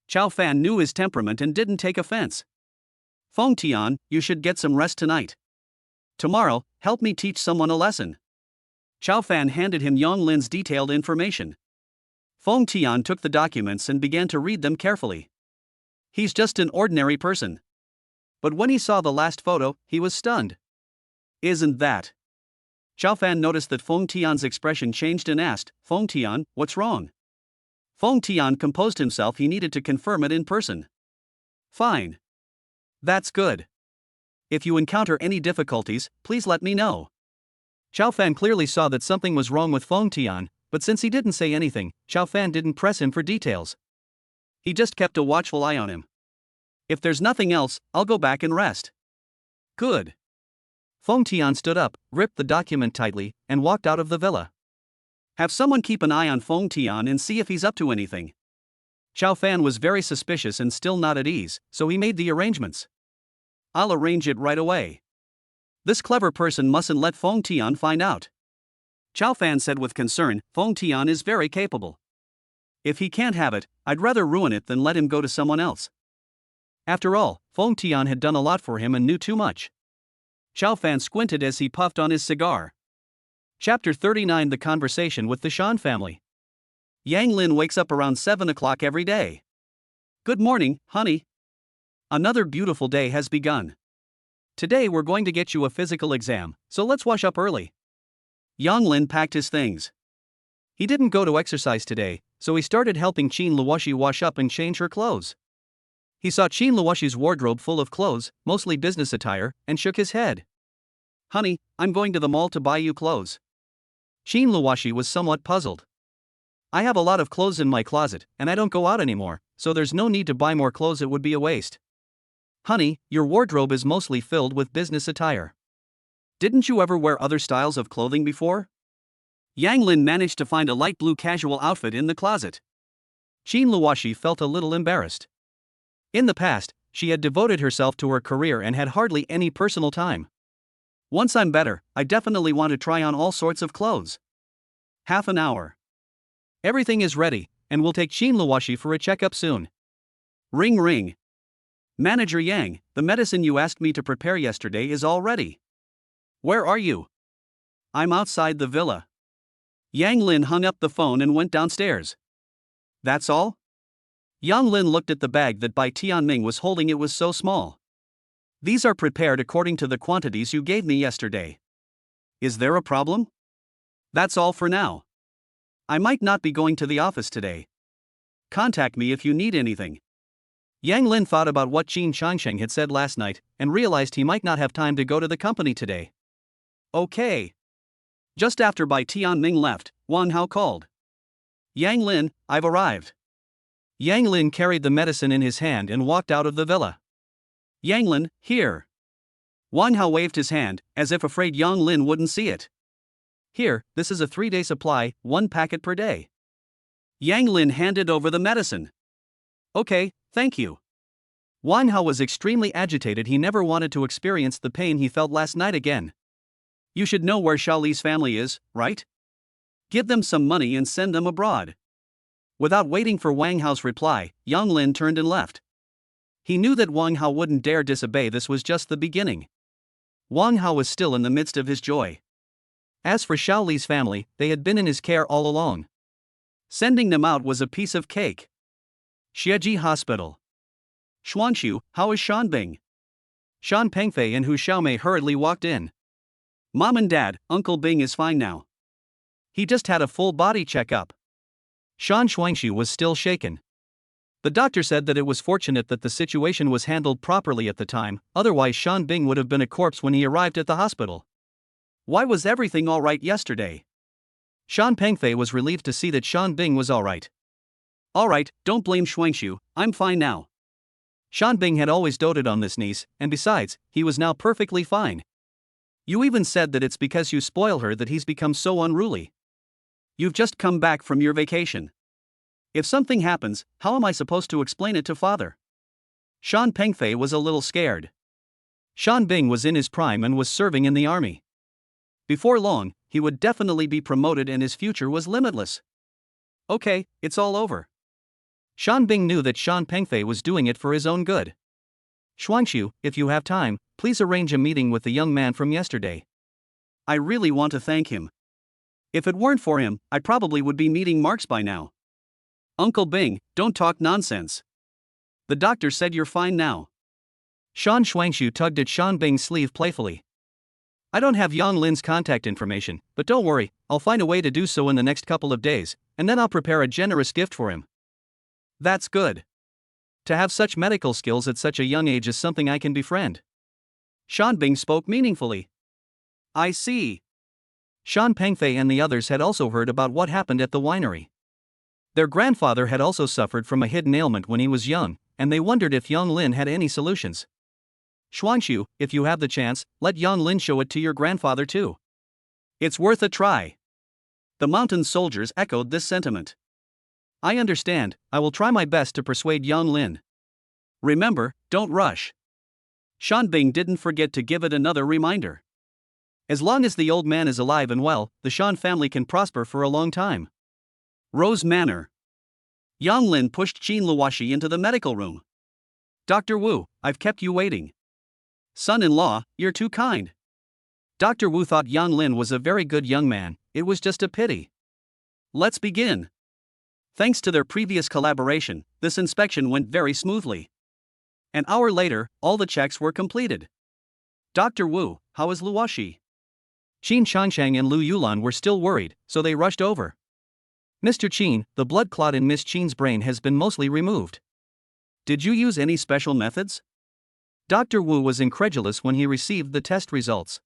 Chao Fan knew his temperament and didn't take offense. Feng Tian, you should get some rest tonight. Tomorrow, help me teach someone a lesson. Chao Fan handed him Yang Lin's detailed information. Feng Tian took the documents and began to read them carefully. He's just an ordinary person. But when he saw the last photo, he was stunned. Isn't that? Chao Fan noticed that Feng Tian's expression changed and asked, Feng Tian, what's wrong? Feng Tian composed himself. He needed to confirm it in person. Fine. That's good. If you encounter any difficulties, please let me know. Chao Fan clearly saw that something was wrong with Feng Tian, but since he didn't say anything, Chao Fan didn't press him for details. He just kept a watchful eye on him. If there's nothing else, I'll go back and rest. Good. Feng Tian stood up, gripped the document tightly, and walked out of the villa. Have someone keep an eye on Feng Tian and see if he's up to anything. Chao Fan was very suspicious and still not at ease, so he made the arrangements. I'll arrange it right away. This clever person mustn't let Feng Tian find out. Chao Fan said with concern, Feng Tian is very capable. If he can't have it, I'd rather ruin it than let him go to someone else. After all, Feng Tian had done a lot for him and knew too much. Chao Fan squinted as he puffed on his cigar. Chapter 39: The Conversation with the Shan Family. Yang Lin wakes up around 7 o'clock every day. Good morning, honey. Another beautiful day has begun. Today we're going to get you a physical exam, so let's wash up early. Yang Lin packed his things. He didn't go to exercise today, so he started helping Qin Luoshi wash up and change her clothes. He saw Qin Luoshi's wardrobe full of clothes, mostly business attire, and shook his head. Honey, I'm going to the mall to buy you clothes. Qin Luoshi was somewhat puzzled. I have a lot of clothes in my closet, and I don't go out anymore, so there's no need to buy more clothes, it would be a waste. Honey, your wardrobe is mostly filled with business attire. Didn't you ever wear other styles of clothing before? Yang Lin managed to find a light blue casual outfit in the closet. Qin Luoshi felt a little embarrassed. In the past, she had devoted herself to her career and had hardly any personal time. Once I'm better, I definitely want to try on all sorts of clothes. Half an hour. Everything is ready, and we'll take Qin Luoshi for a checkup soon. Ring ring. Manager Yang, the medicine you asked me to prepare yesterday is all ready. Where are you? I'm outside the villa. Yang Lin hung up the phone and went downstairs. That's all? Yang Lin looked at the bag that Bai Tianming was holding. It was so small. These are prepared according to the quantities you gave me yesterday. Is there a problem? That's all for now. I might not be going to the office today. Contact me if you need anything. Yang Lin thought about what Qin Changsheng had said last night and realized he might not have time to go to the company today. Okay. Just after Bai Tianming left, Wang Hao called. Yang Lin, I've arrived. Yang Lin carried the medicine in his hand and walked out of the villa. Yang Lin, here. Wang Hao waved his hand, as if afraid Yang Lin wouldn't see it. Here, this is a 3-day supply, 1 packet per day. Yang Lin handed over the medicine. Okay, thank you. Wang Hao was extremely agitated. He never wanted to experience the pain he felt last night again. You should know where Xiaoli's family is, right? Give them some money and send them abroad. Without waiting for Wang Hao's reply, Yang Lin turned and left. He knew that Wang Hao wouldn't dare disobey. This was just the beginning. Wang Hao was still in the midst of his joy. As for Xiaoli's family, they had been in his care all along. Sending them out was a piece of cake. Xieji Hospital. Xuanxu, how is Shan Bing? Shan Pengfei and Hu Xiaomei hurriedly walked in. Mom and Dad, Uncle Bing is fine now. He just had a full body checkup. Shan Xuanxu was still shaken. The doctor said that it was fortunate that the situation was handled properly at the time, otherwise Shan Bing would have been a corpse when he arrived at the hospital. Why was everything alright yesterday? Shan Pengfei was relieved to see that Shan Bing was alright. Alright, don't blame Xuanxu, I'm fine now. Shan Bing had always doted on this niece, and besides, he was now perfectly fine. You even said that it's because you spoil her that he's become so unruly. You've just come back from your vacation. If something happens, how am I supposed to explain it to father? Shan Pengfei was a little scared. Shan Bing was in his prime and was serving in the army. Before long, he would definitely be promoted and his future was limitless. Okay, it's all over. Shan Bing knew that Shan Pengfei was doing it for his own good. Xuanxu, if you have time, please arrange a meeting with the young man from yesterday. I really want to thank him. If it weren't for him, I probably would be meeting Marx by now. Uncle Bing, don't talk nonsense. The doctor said you're fine now. Shan Xuanxu tugged at Shan Bing's sleeve playfully. I don't have Yang Lin's contact information, but don't worry, I'll find a way to do so in the next couple of days, and then I'll prepare a generous gift for him. That's good. To have such medical skills at such a young age is something I can befriend. Shan Bing spoke meaningfully. I see. Shan Pengfei and the others had also heard about what happened at the winery. Their grandfather had also suffered from a hidden ailment when he was young, and they wondered if Yang Lin had any solutions. Xuanxu, if you have the chance, let Yang Lin show it to your grandfather too. It's worth a try. The mountain soldiers echoed this sentiment. I understand, I will try my best to persuade Yang Lin. Remember, don't rush. Shan Bing didn't forget to give it another reminder. As long as the old man is alive and well, the Shan family can prosper for a long time. Rose Manor. Yang Lin pushed Qin Luoxi into the medical room. Dr. Wu, I've kept you waiting. Son-in-law, you're too kind. Dr. Wu thought Yang Lin was a very good young man, it was just a pity. Let's begin. Thanks to their previous collaboration, this inspection went very smoothly. An hour later, all the checks were completed. Dr. Wu, how is Luoxi? Qin Changshang and Lu Yulan were still worried, so they rushed over. Mr. Qin, the blood clot in Miss Qin's brain has been mostly removed. Did you use any special methods? Dr. Wu was incredulous when he received the test results.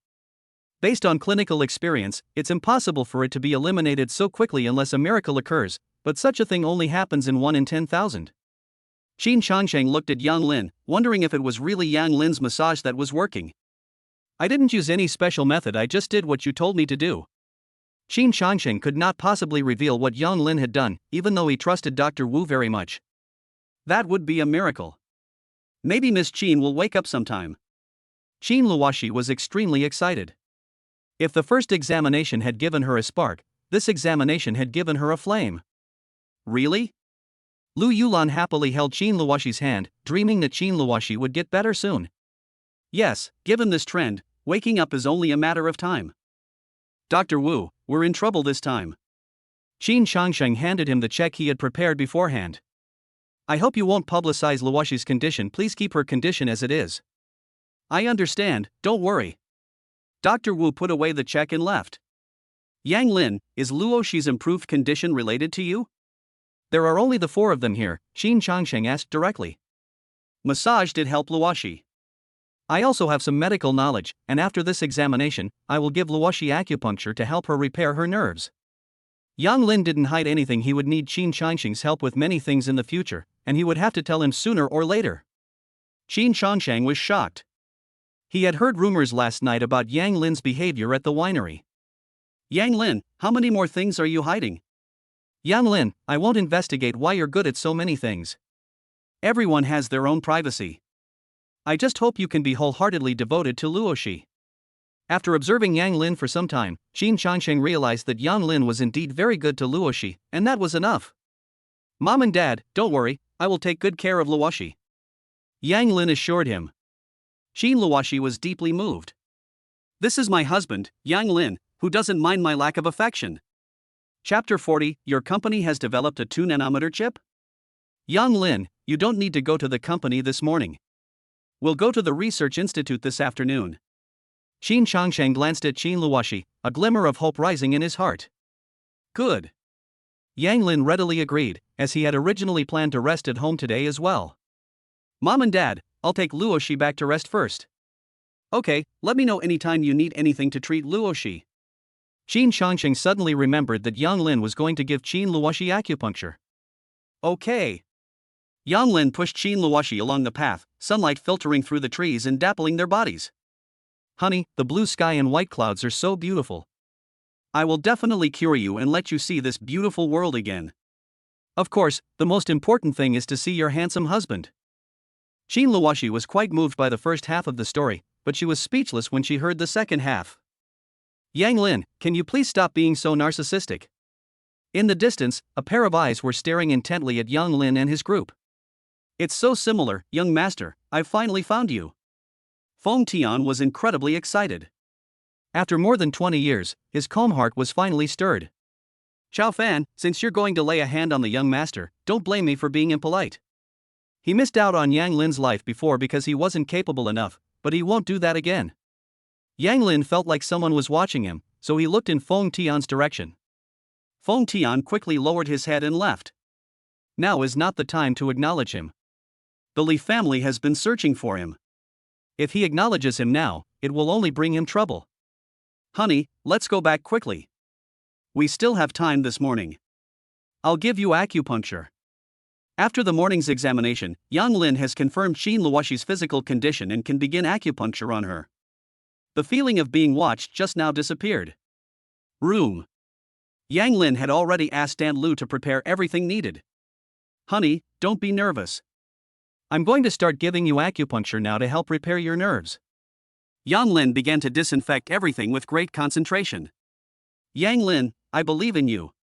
Based on clinical experience, it's impossible for it to be eliminated so quickly unless a miracle occurs, but such a thing only happens in 1 in 10,000. Qin Changsheng looked at Yang Lin, wondering if it was really Yang Lin's massage that was working. I didn't use any special method, I just did what you told me to do. Qin Changsheng could not possibly reveal what Yang Lin had done, even though he trusted Dr. Wu very much. That would be a miracle. Maybe Miss Qin will wake up sometime. Qin Luoxi was extremely excited. If the first examination had given her a spark, this examination had given her a flame. Really? Lu Yulan happily held Qin Luoxi's hand, dreaming that Qin Luoxi would get better soon. Yes, given this trend, waking up is only a matter of time. Dr. Wu, we're in trouble this time. Qin Changsheng handed him the check he had prepared beforehand. I hope you won't publicize Luoxi's condition, please keep her condition as it is. I understand, don't worry. Dr. Wu put away the check and left. Yang Lin, is Luoxi's improved condition related to you? There are only the 4 of them here, Qin Changsheng asked directly. Massage did help Luoxi. I also have some medical knowledge, and after this examination, I will give Luoxi acupuncture to help her repair her nerves. Yang Lin didn't hide anything, he would need Qin Changsheng's help with many things in the future, and he would have to tell him sooner or later. Qin Changsheng was shocked. He had heard rumors last night about Yang Lin's behavior at the winery. Yang Lin, how many more things are you hiding? Yang Lin, I won't investigate why you're good at so many things. Everyone has their own privacy. I just hope you can be wholeheartedly devoted to Luoxi. After observing Yang Lin for some time, Qin Changsheng realized that Yang Lin was indeed very good to Luoxi, and that was enough. Mom and Dad, don't worry, I will take good care of Luoxi. Yang Lin assured him. Qin Luoxi was deeply moved. This is my husband, Yang Lin, who doesn't mind my lack of affection. Chapter 40, your company has developed a 2 nanometer chip? Yang Lin, you don't need to go to the company this morning. We'll go to the research institute this afternoon. Qin Changsheng glanced at Qin Luoshi, a glimmer of hope rising in his heart. Good. Yang Lin readily agreed, as he had originally planned to rest at home today as well. Mom and Dad, I'll take Luoshi back to rest first. Okay, let me know anytime you need anything to treat Luoshi. Qin Changsheng suddenly remembered that Yang Lin was going to give Qin Luoshi acupuncture. Okay. Yang Lin pushed Qin Luoshi along the path, sunlight filtering through the trees and dappling their bodies. Honey, the blue sky and white clouds are so beautiful. I will definitely cure you and let you see this beautiful world again. Of course, the most important thing is to see your handsome husband. Qin Luoshi was quite moved by the first half of the story, but she was speechless when she heard the second half. Yang Lin, can you please stop being so narcissistic? In the distance, a pair of eyes were staring intently at Yang Lin and his group. It's so similar, young master, I've finally found you. Feng Tian was incredibly excited. After more than 20 years, his calm heart was finally stirred. Chao Fan, since you're going to lay a hand on the young master, don't blame me for being impolite. He missed out on Yang Lin's life before because he wasn't capable enough, but he won't do that again. Yang Lin felt like someone was watching him, so he looked in Feng Tian's direction. Feng Tian quickly lowered his head and left. Now is not the time to acknowledge him. The Li family has been searching for him. If he acknowledges him now, it will only bring him trouble. Honey, let's go back quickly. We still have time this morning. I'll give you acupuncture. After the morning's examination, Yang Lin has confirmed Qin Luoshi's physical condition and can begin acupuncture on her. The feeling of being watched just now disappeared. Room. Yang Lin had already asked Aunt Lu to prepare everything needed. Honey, don't be nervous. I'm going to start giving you acupuncture now to help repair your nerves. Yang Lin began to disinfect everything with great concentration. Yang Lin, I believe in you.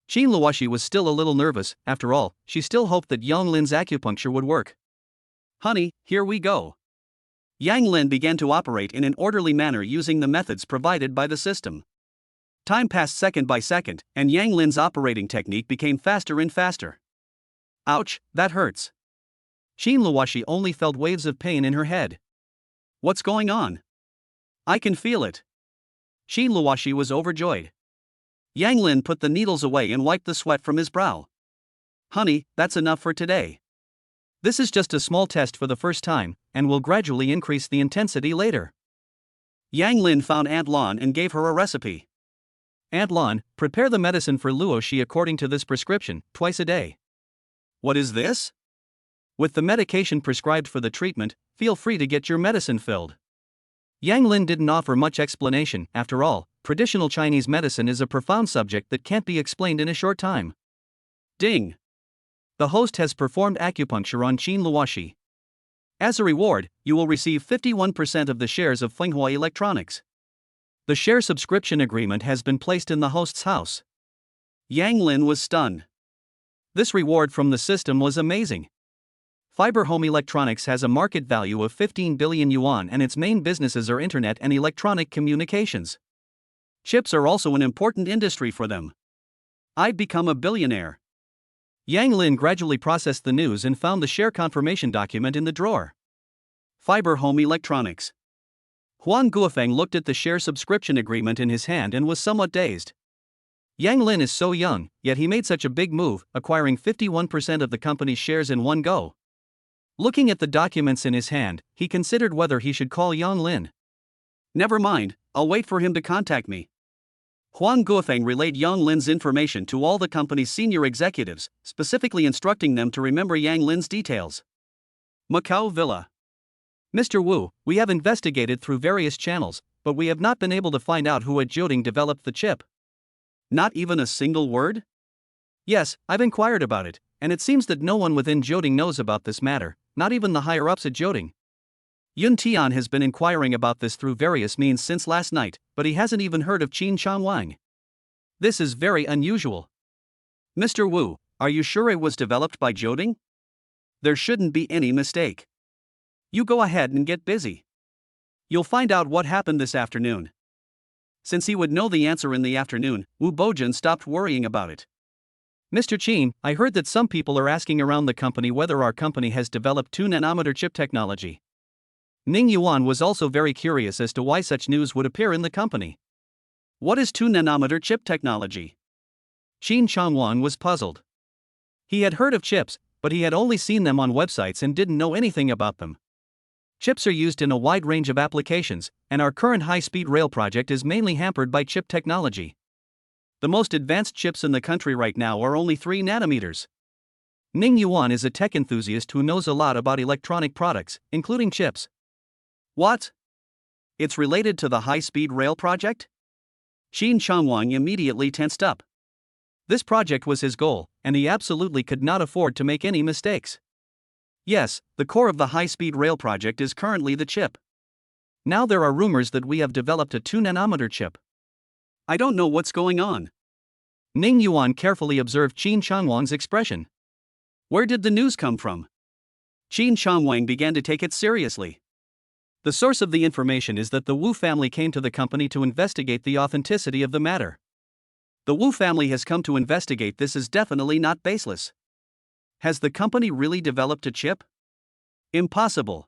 Qin Luoshi was still a little nervous. After all, she still hoped that Yang Lin's acupuncture would work. Honey, here we go. Yang Lin began to operate in an orderly manner using the methods provided by the system. Time passed second by second, and Yang Lin's operating technique became faster and faster. Ouch, that hurts. Qin Luoshi only felt waves of pain in her head. What's going on? I can feel it. Qin Luoshi was overjoyed. Yang Lin put the needles away and wiped the sweat from his brow. Honey, that's enough for today. This is just a small test for the first time, and will gradually increase the intensity later. Yang Lin found Aunt Lan and gave her a recipe. Aunt Lan, prepare the medicine for Luoshi according to this prescription, twice a day. What is this? With the medication prescribed for the treatment, feel free to get your medicine filled. Yang Lin didn't offer much explanation. After all, traditional Chinese medicine is a profound subject that can't be explained in a short time. Ding! The host has performed acupuncture on Qin Luoshi. As a reward, you will receive 51% of the shares of Fenghua Electronics. The share subscription agreement has been placed in the host's house. Yang Lin was stunned. This reward from the system was amazing. Fiber Home Electronics has a market value of 15 billion yuan and its main businesses are internet and electronic communications. Chips are also an important industry for them. I've become a billionaire. Yang Lin gradually processed the news and found the share confirmation document in the drawer. Fiber Home Electronics. Huang Guofeng looked at the share subscription agreement in his hand and was somewhat dazed. Yang Lin is so young, yet he made such a big move, acquiring 51% of the company's shares in one go. Looking at the documents in his hand, he considered whether he should call Yang Lin. Never mind, I'll wait for him to contact me. Huang Guofeng relayed Yang Lin's information to all the company's senior executives, specifically instructing them to remember Yang Lin's details. Macau Villa. Mr. Wu, we have investigated through various channels, but we have not been able to find out who at Jioding developed the chip. Not even a single word? Yes, I've inquired about it, and it seems that no one within Jioding knows about this matter, not even the higher-ups at Jioding. Yun Tian has been inquiring about this through various means since last night, but he hasn't even heard of Qin Changwang. This is very unusual. Mr. Wu, are you sure it was developed by Jioding? There shouldn't be any mistake. You go ahead and get busy. You'll find out what happened this afternoon. Since he would know the answer in the afternoon, Wu Bojan stopped worrying about it. Mr. Chin, I heard that some people are asking around the company whether our company has developed 2 nanometer chip technology. Ning Yuan was also very curious as to why such news would appear in the company. What is 2 nanometer chip technology? Qin Changwang was puzzled. He had heard of chips, but he had only seen them on websites and didn't know anything about them. Chips are used in a wide range of applications, and our current high-speed rail project is mainly hampered by chip technology. The most advanced chips in the country right now are only 3 nanometers. Ning Yuan is a tech enthusiast who knows a lot about electronic products, including chips. What? It's related to the high-speed rail project? Qin Changwang immediately tensed up. This project was his goal, and he absolutely could not afford to make any mistakes. Yes, the core of the high-speed rail project is currently the chip. Now there are rumors that we have developed a 2 nanometer chip. I don't know what's going on. Ning Yuan carefully observed Qin Changwang's expression. Where did the news come from? Qin Changwang began to take it seriously. The source of the information is that the Wu family came to the company to investigate the authenticity of the matter. The Wu family has come to investigate. This is definitely not baseless. Has the company really developed a chip? Impossible.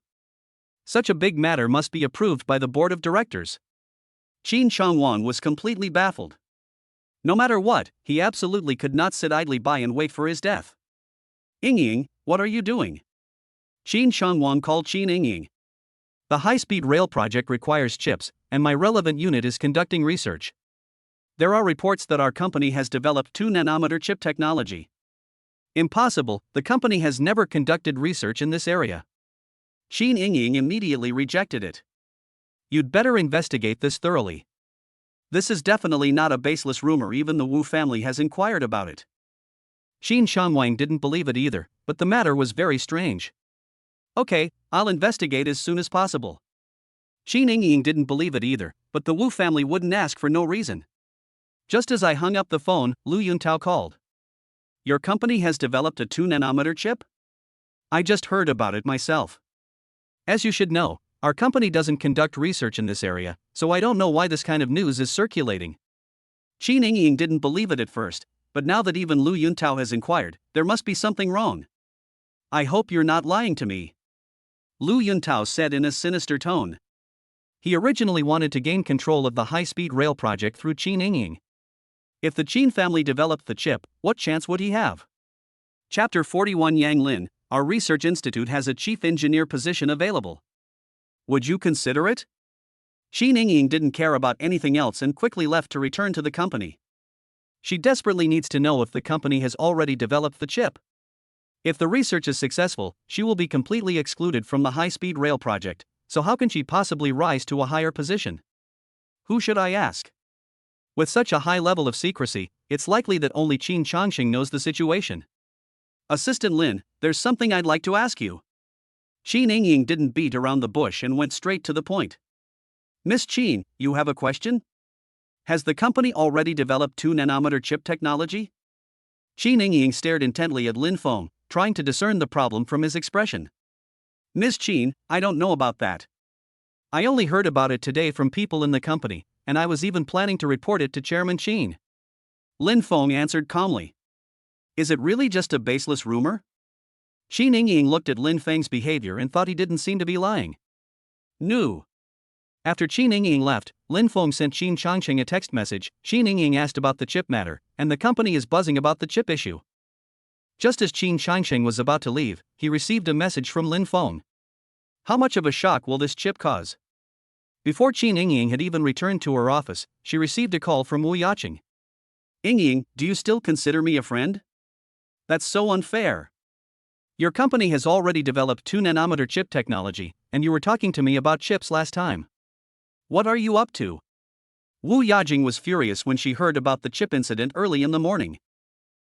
Such a big matter must be approved by the board of directors. Qin Changwang was completely baffled. No matter what, he absolutely could not sit idly by and wait for his death. Ying, what are you doing? Qin Changwang called Qin Ying. The high-speed rail project requires chips, and my relevant unit is conducting research. There are reports that our company has developed 2 nanometer chip technology. Impossible, the company has never conducted research in this area. Qin Ying immediately rejected it. You'd better investigate this thoroughly. This is definitely not a baseless rumor, even the Wu family has inquired about it. Qin Changwang didn't believe it either, but the matter was very strange. Okay, I'll investigate as soon as possible. Qin Ying didn't believe it either, but the Wu family wouldn't ask for no reason. Just as I hung up the phone, Lu Yuntao called. Your company has developed a 2 nanometer chip? I just heard about it myself. As you should know, our company doesn't conduct research in this area, so I don't know why this kind of news is circulating. Qin Ying didn't believe it at first, but now that even Lu Yuntao has inquired, there must be something wrong. I hope you're not lying to me, Lu Yuntao said in a sinister tone. He originally wanted to gain control of the high-speed rail project through Qin Ying. If the Qin family developed the chip, what chance would he have? Chapter 41 Yang Lin, our research institute has a chief engineer position available. Would you consider it? Qin Ying didn't care about anything else and quickly left to return to the company. She desperately needs to know if the company has already developed the chip. If the research is successful, she will be completely excluded from the high-speed rail project, so how can she possibly rise to a higher position? Who should I ask? With such a high level of secrecy, it's likely that only Qin Changxing knows the situation. Assistant Lin, there's something I'd like to ask you. Qin Ying didn't beat around the bush and went straight to the point. Miss Qin, you have a question? Has the company already developed 2 nanometer chip technology? Qin Ying stared intently at Lin Feng, trying to discern the problem from his expression. Miss Qin, I don't know about that. I only heard about it today from people in the company, and I was even planning to report it to Chairman Qin. Lin Feng answered calmly. Is it really just a baseless rumor? Qin Ying looked at Lin Feng's behavior and thought he didn't seem to be lying. No. After Qin Ying left, Lin Feng sent Qin Changxing a text message. Qin Ying asked about the chip matter, and the company is buzzing about the chip issue. Just as Qin Changxing was about to leave, he received a message from Lin Feng. How much of a shock will this chip cause? Before Qin Ying had even returned to her office, she received a call from Wu Yaqing. Ying, do you still consider me a friend? That's so unfair. Your company has already developed 2 nanometer chip technology, and you were talking to me about chips last time. What are you up to? Wu Yaqing was furious when she heard about the chip incident early in the morning.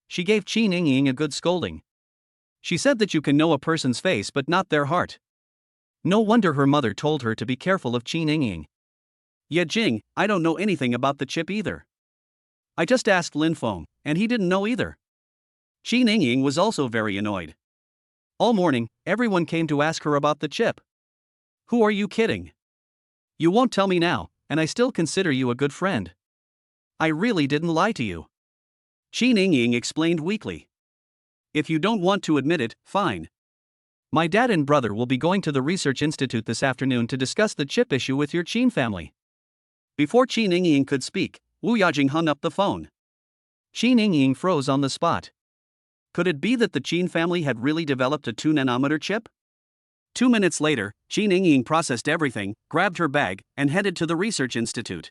She gave Qin Ying a good scolding. She said that you can know a person's face but not their heart. No wonder her mother told her to be careful of Qin Ying. Yeah, Jing, I don't know anything about the chip either. I just asked Lin Feng, and he didn't know either. Qin Ying was also very annoyed. All morning, everyone came to ask her about the chip. Who are you kidding? You won't tell me now, and I still consider you a good friend. I really didn't lie to you. Qin Ying explained weakly. If you don't want to admit it, fine. My dad and brother will be going to the research institute this afternoon to discuss the chip issue with your Qin family. Before Qin Ying could speak, Wu Yajing hung up the phone. Qin Ying froze on the spot. Could it be that the Qin family had really developed a 2-nanometer chip? 2 minutes later, Qin Ying processed everything, grabbed her bag, and headed to the research institute.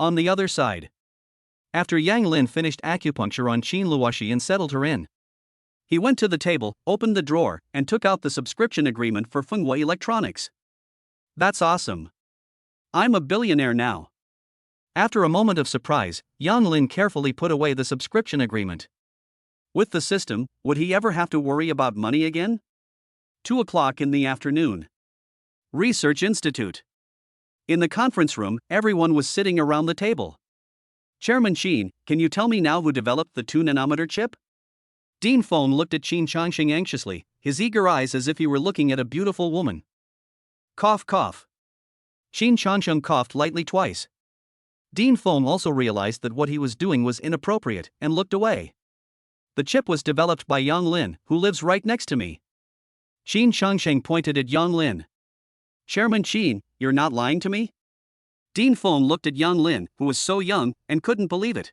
On the other side, after Yang Lin finished acupuncture on Qin Luoshi and settled her in, he went to the table, opened the drawer, and took out the subscription agreement for Fenghua Electronics. That's awesome. I'm a billionaire now. After a moment of surprise, Yang Lin carefully put away the subscription agreement. With the system, would he ever have to worry about money again? 2 o'clock in the afternoon. Research Institute. In the conference room, everyone was sitting around the table. Chairman Qin, can you tell me now who developed the 2-nanometer chip? Dean Feng looked at Qin Changxing anxiously, his eager eyes as if he were looking at a beautiful woman. Cough cough. Qin Changxing coughed lightly twice. Dean Feng also realized that what he was doing was inappropriate and looked away. The chip was developed by Yang Lin, who lives right next to me. Qin Changxing pointed at Yang Lin. Chairman Qin, you're not lying to me? Dean Feng looked at Yang Lin, who was so young, and couldn't believe it.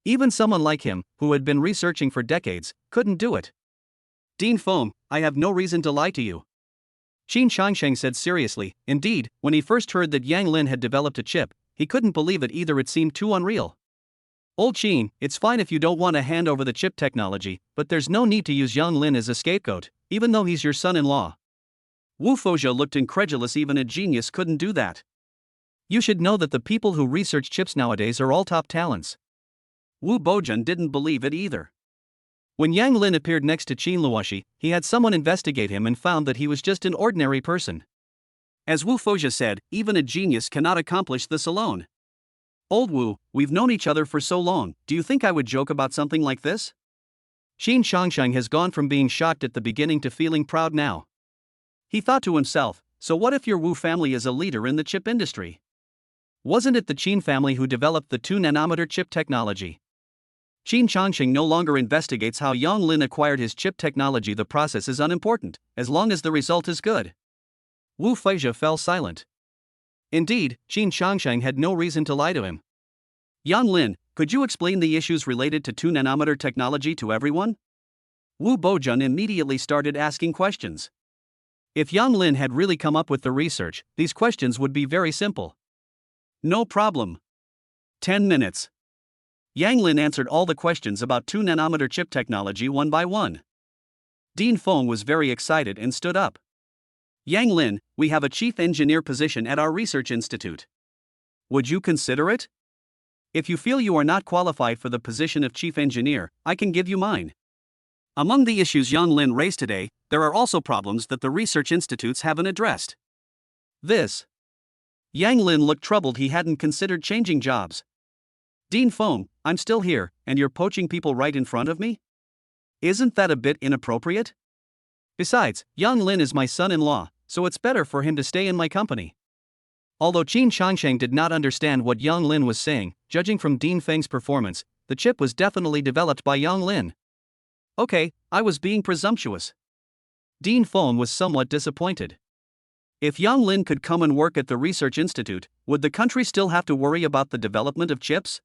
Even someone like him, who had been researching for decades, couldn't do it. Dean Feng, I have no reason to lie to you. Qin Changxing said seriously. Indeed, when he first heard that Yang Lin had developed a chip, he couldn't believe it either. It seemed too unreal. Old Qin, it's fine if you don't want to hand over the chip technology, but there's no need to use Yang Lin as a scapegoat, even though he's your son-in-law. Wu Fozhe looked incredulous. Even a genius couldn't do that. You should know that the people who research chips nowadays are all top talents. Wu Bojun didn't believe it either. When Yang Lin appeared next to Qin Luoshi, he had someone investigate him and found that he was just an ordinary person. As Wu Fozhe said, even a genius cannot accomplish this alone. Old Wu, we've known each other for so long, do you think I would joke about something like this? Qin Changxing has gone from being shocked at the beginning to feeling proud now. He thought to himself, so what if your Wu family is a leader in the chip industry? Wasn't it the Qin family who developed the 2-nanometer chip technology? Qin Changxing no longer investigates how Yang Lin acquired his chip technology. The process is unimportant, as long as the result is good. Wu Fezhe fell silent. Indeed, Qin Changxing had no reason to lie to him. Yang Lin, could you explain the issues related to 2-nanometer technology to everyone? Wu Bojun immediately started asking questions. If Yang Lin had really come up with the research, these questions would be very simple. No problem. 10 minutes. Yang Lin answered all the questions about 2-nanometer chip technology one by one. Dean Feng was very excited and stood up. Yang Lin, we have a chief engineer position at our research institute. Would you consider it? If you feel you are not qualified for the position of chief engineer, I can give you mine. Among the issues Yang Lin raised today, there are also problems that the research institutes haven't addressed. This. Yang Lin looked troubled. He hadn't considered changing jobs. Dean Feng, I'm still here, and you're poaching people right in front of me? Isn't that a bit inappropriate? Besides, Yang Lin is my son-in-law, so it's better for him to stay in my company. Although Qin Changxing did not understand what Yang Lin was saying, judging from Dean Feng's performance, the chip was definitely developed by Yang Lin. Okay, I was being presumptuous. Dean Feng was somewhat disappointed. If Yang Lin could come and work at the research institute, would the country still have to worry about the development of chips?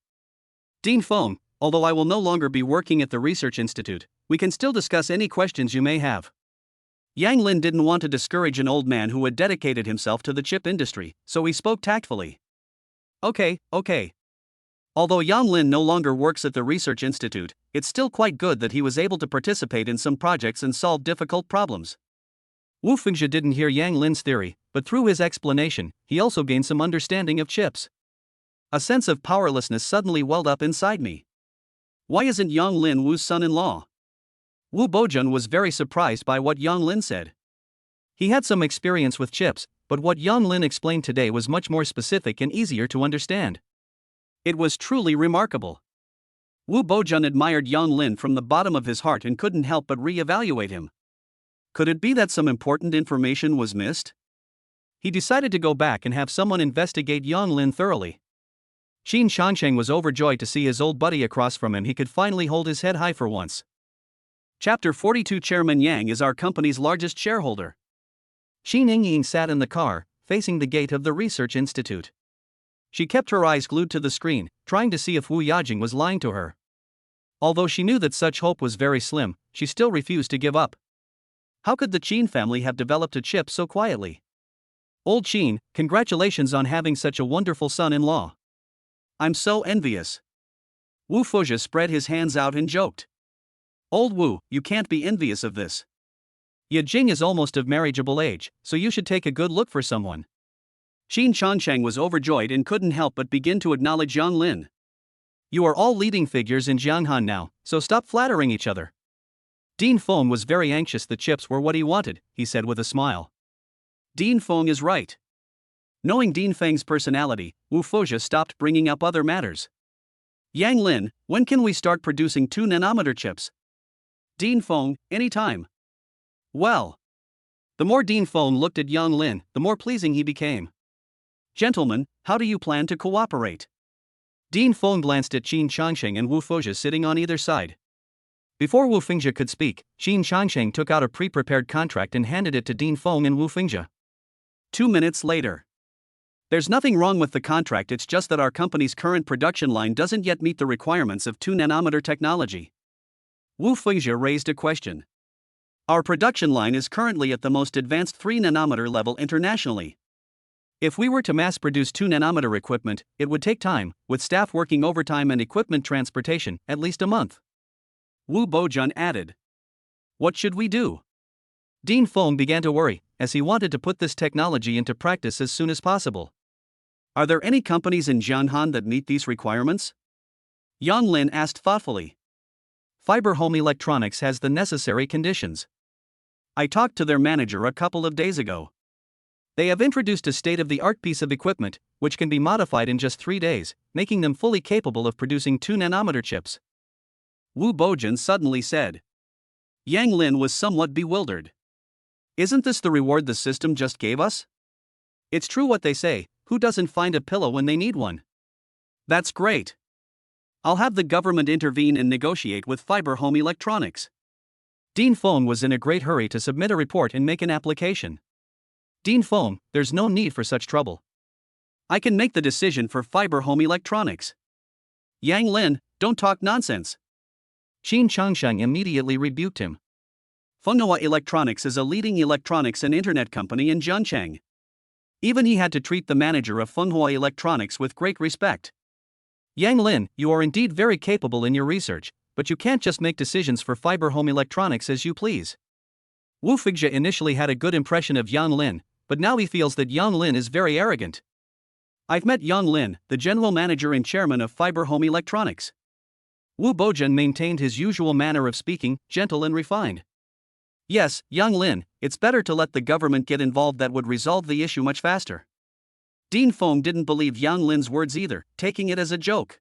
Dean Feng, although I will no longer be working at the research institute, we can still discuss any questions you may have. Yang Lin didn't want to discourage an old man who had dedicated himself to the chip industry, so he spoke tactfully. Okay. Although Yang Lin no longer works at the research institute, it's still quite good that he was able to participate in some projects and solve difficult problems. Wu Fengzhe didn't hear Yang Lin's theory, but through his explanation, he also gained some understanding of chips. A sense of powerlessness suddenly welled up inside me. Why isn't Yang Lin Wu's son-in-law? Wu Bojun was very surprised by what Yang Lin said. He had some experience with chips, but what Yang Lin explained today was much more specific and easier to understand. It was truly remarkable. Wu Bojun admired Yang Lin from the bottom of his heart and couldn't help but re-evaluate him. Could it be that some important information was missed? He decided to go back and have someone investigate Yang Lin thoroughly. Xin Changsheng was overjoyed to see his old buddy across from him. He could finally hold his head high for once. Chapter 42. Chairman Yang is our company's largest shareholder. Xin Yingying sat in the car, facing the gate of the research institute. She kept her eyes glued to the screen, trying to see if Wu Yajing was lying to her. Although she knew that such hope was very slim, she still refused to give up. How could the Qin family have developed a chip so quietly? Old Qin, congratulations on having such a wonderful son-in-law. I'm so envious. Wu Fuzhi spread his hands out and joked. Old Wu, you can't be envious of this. Yajing is almost of marriageable age, so you should take a good look for someone. Xin Changsheng was overjoyed and couldn't help but begin to acknowledge Yang Lin. You are all leading figures in Jianghan now, so stop flattering each other. Dean Feng was very anxious the chips were what he wanted, he said with a smile. Dean Feng is right. Knowing Dean Feng's personality, Wu Fuzhi stopped bringing up other matters. Yang Lin, when can we start producing 2-nanometer chips? Dean Feng, anytime. Well. The more Dean Feng looked at Yang Lin, the more pleasing he became. Gentlemen, how do you plan to cooperate? Dean Feng glanced at Qin Changsheng and Wu Fuzhi sitting on either side. Before Wu Fingzhe could speak, Qin Changsheng took out a pre-prepared contract and handed it to Dean Feng and Wu Fingzhe. 2 minutes later. There's nothing wrong with the contract, it's just that our company's current production line doesn't yet meet the requirements of 2-nanometer technology. Wu Fingzhe raised a question. Our production line is currently at the most advanced 3-nanometer level internationally. If we were to mass-produce 2-nanometer equipment, it would take time, with staff working overtime and equipment transportation, at least a month. Wu Bojun added. What should we do? Dean Feng began to worry, as he wanted to put this technology into practice as soon as possible. Are there any companies in Jianghan that meet these requirements? Yang Lin asked thoughtfully. Fiber Home Electronics has the necessary conditions. I talked to their manager a couple of days ago. They have introduced a state-of-the-art piece of equipment, which can be modified in just 3 days, making them fully capable of producing 2-nanometer chips. Wu Bojun suddenly said. Yang Lin was somewhat bewildered. Isn't this the reward the system just gave us? It's true what they say, who doesn't find a pillow when they need one? That's great. I'll have the government intervene and negotiate with Fiber Home Electronics. Dean Feng was in a great hurry to submit a report and make an application. Dean Feng, there's no need for such trouble. I can make the decision for Fiber Home Electronics. Yang Lin, don't talk nonsense. Xin Changsheng immediately rebuked him. Manhwa Electronics is a leading electronics and internet company in Zhangcheng. Even he had to treat the manager of Manhwa Electronics with great respect. Yang Lin, you are indeed very capable in your research, but you can't just make decisions for Fiber Home Electronics as you please. Wu Fingzhe initially had a good impression of Yang Lin, but now he feels that Yang Lin is very arrogant. I've met Yang Lin, the general manager and chairman of Fiber Home Electronics. Wu Bojun maintained his usual manner of speaking, gentle and refined. Yes, Yang Lin, it's better to let the government get involved, that would resolve the issue much faster. Dean Feng didn't believe Yang Lin's words either, taking it as a joke.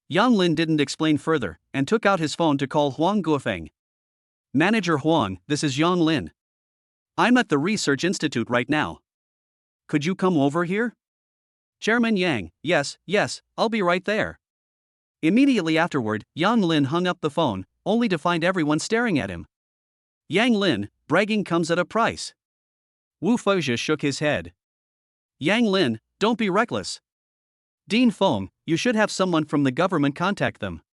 Yang Lin didn't explain further, and took out his phone to call Huang Guofeng. Manager Huang, this is Yang Lin. I'm at the Research Institute right now. Could you come over here? Chairman Yang, yes, I'll be right there. Immediately afterward, Yang Lin hung up the phone, only to find everyone staring at him. Yang Lin, bragging comes at a price. Wu Fuzhi shook his head. Yang Lin, don't be reckless. Dean Feng, you should have someone from the government contact them.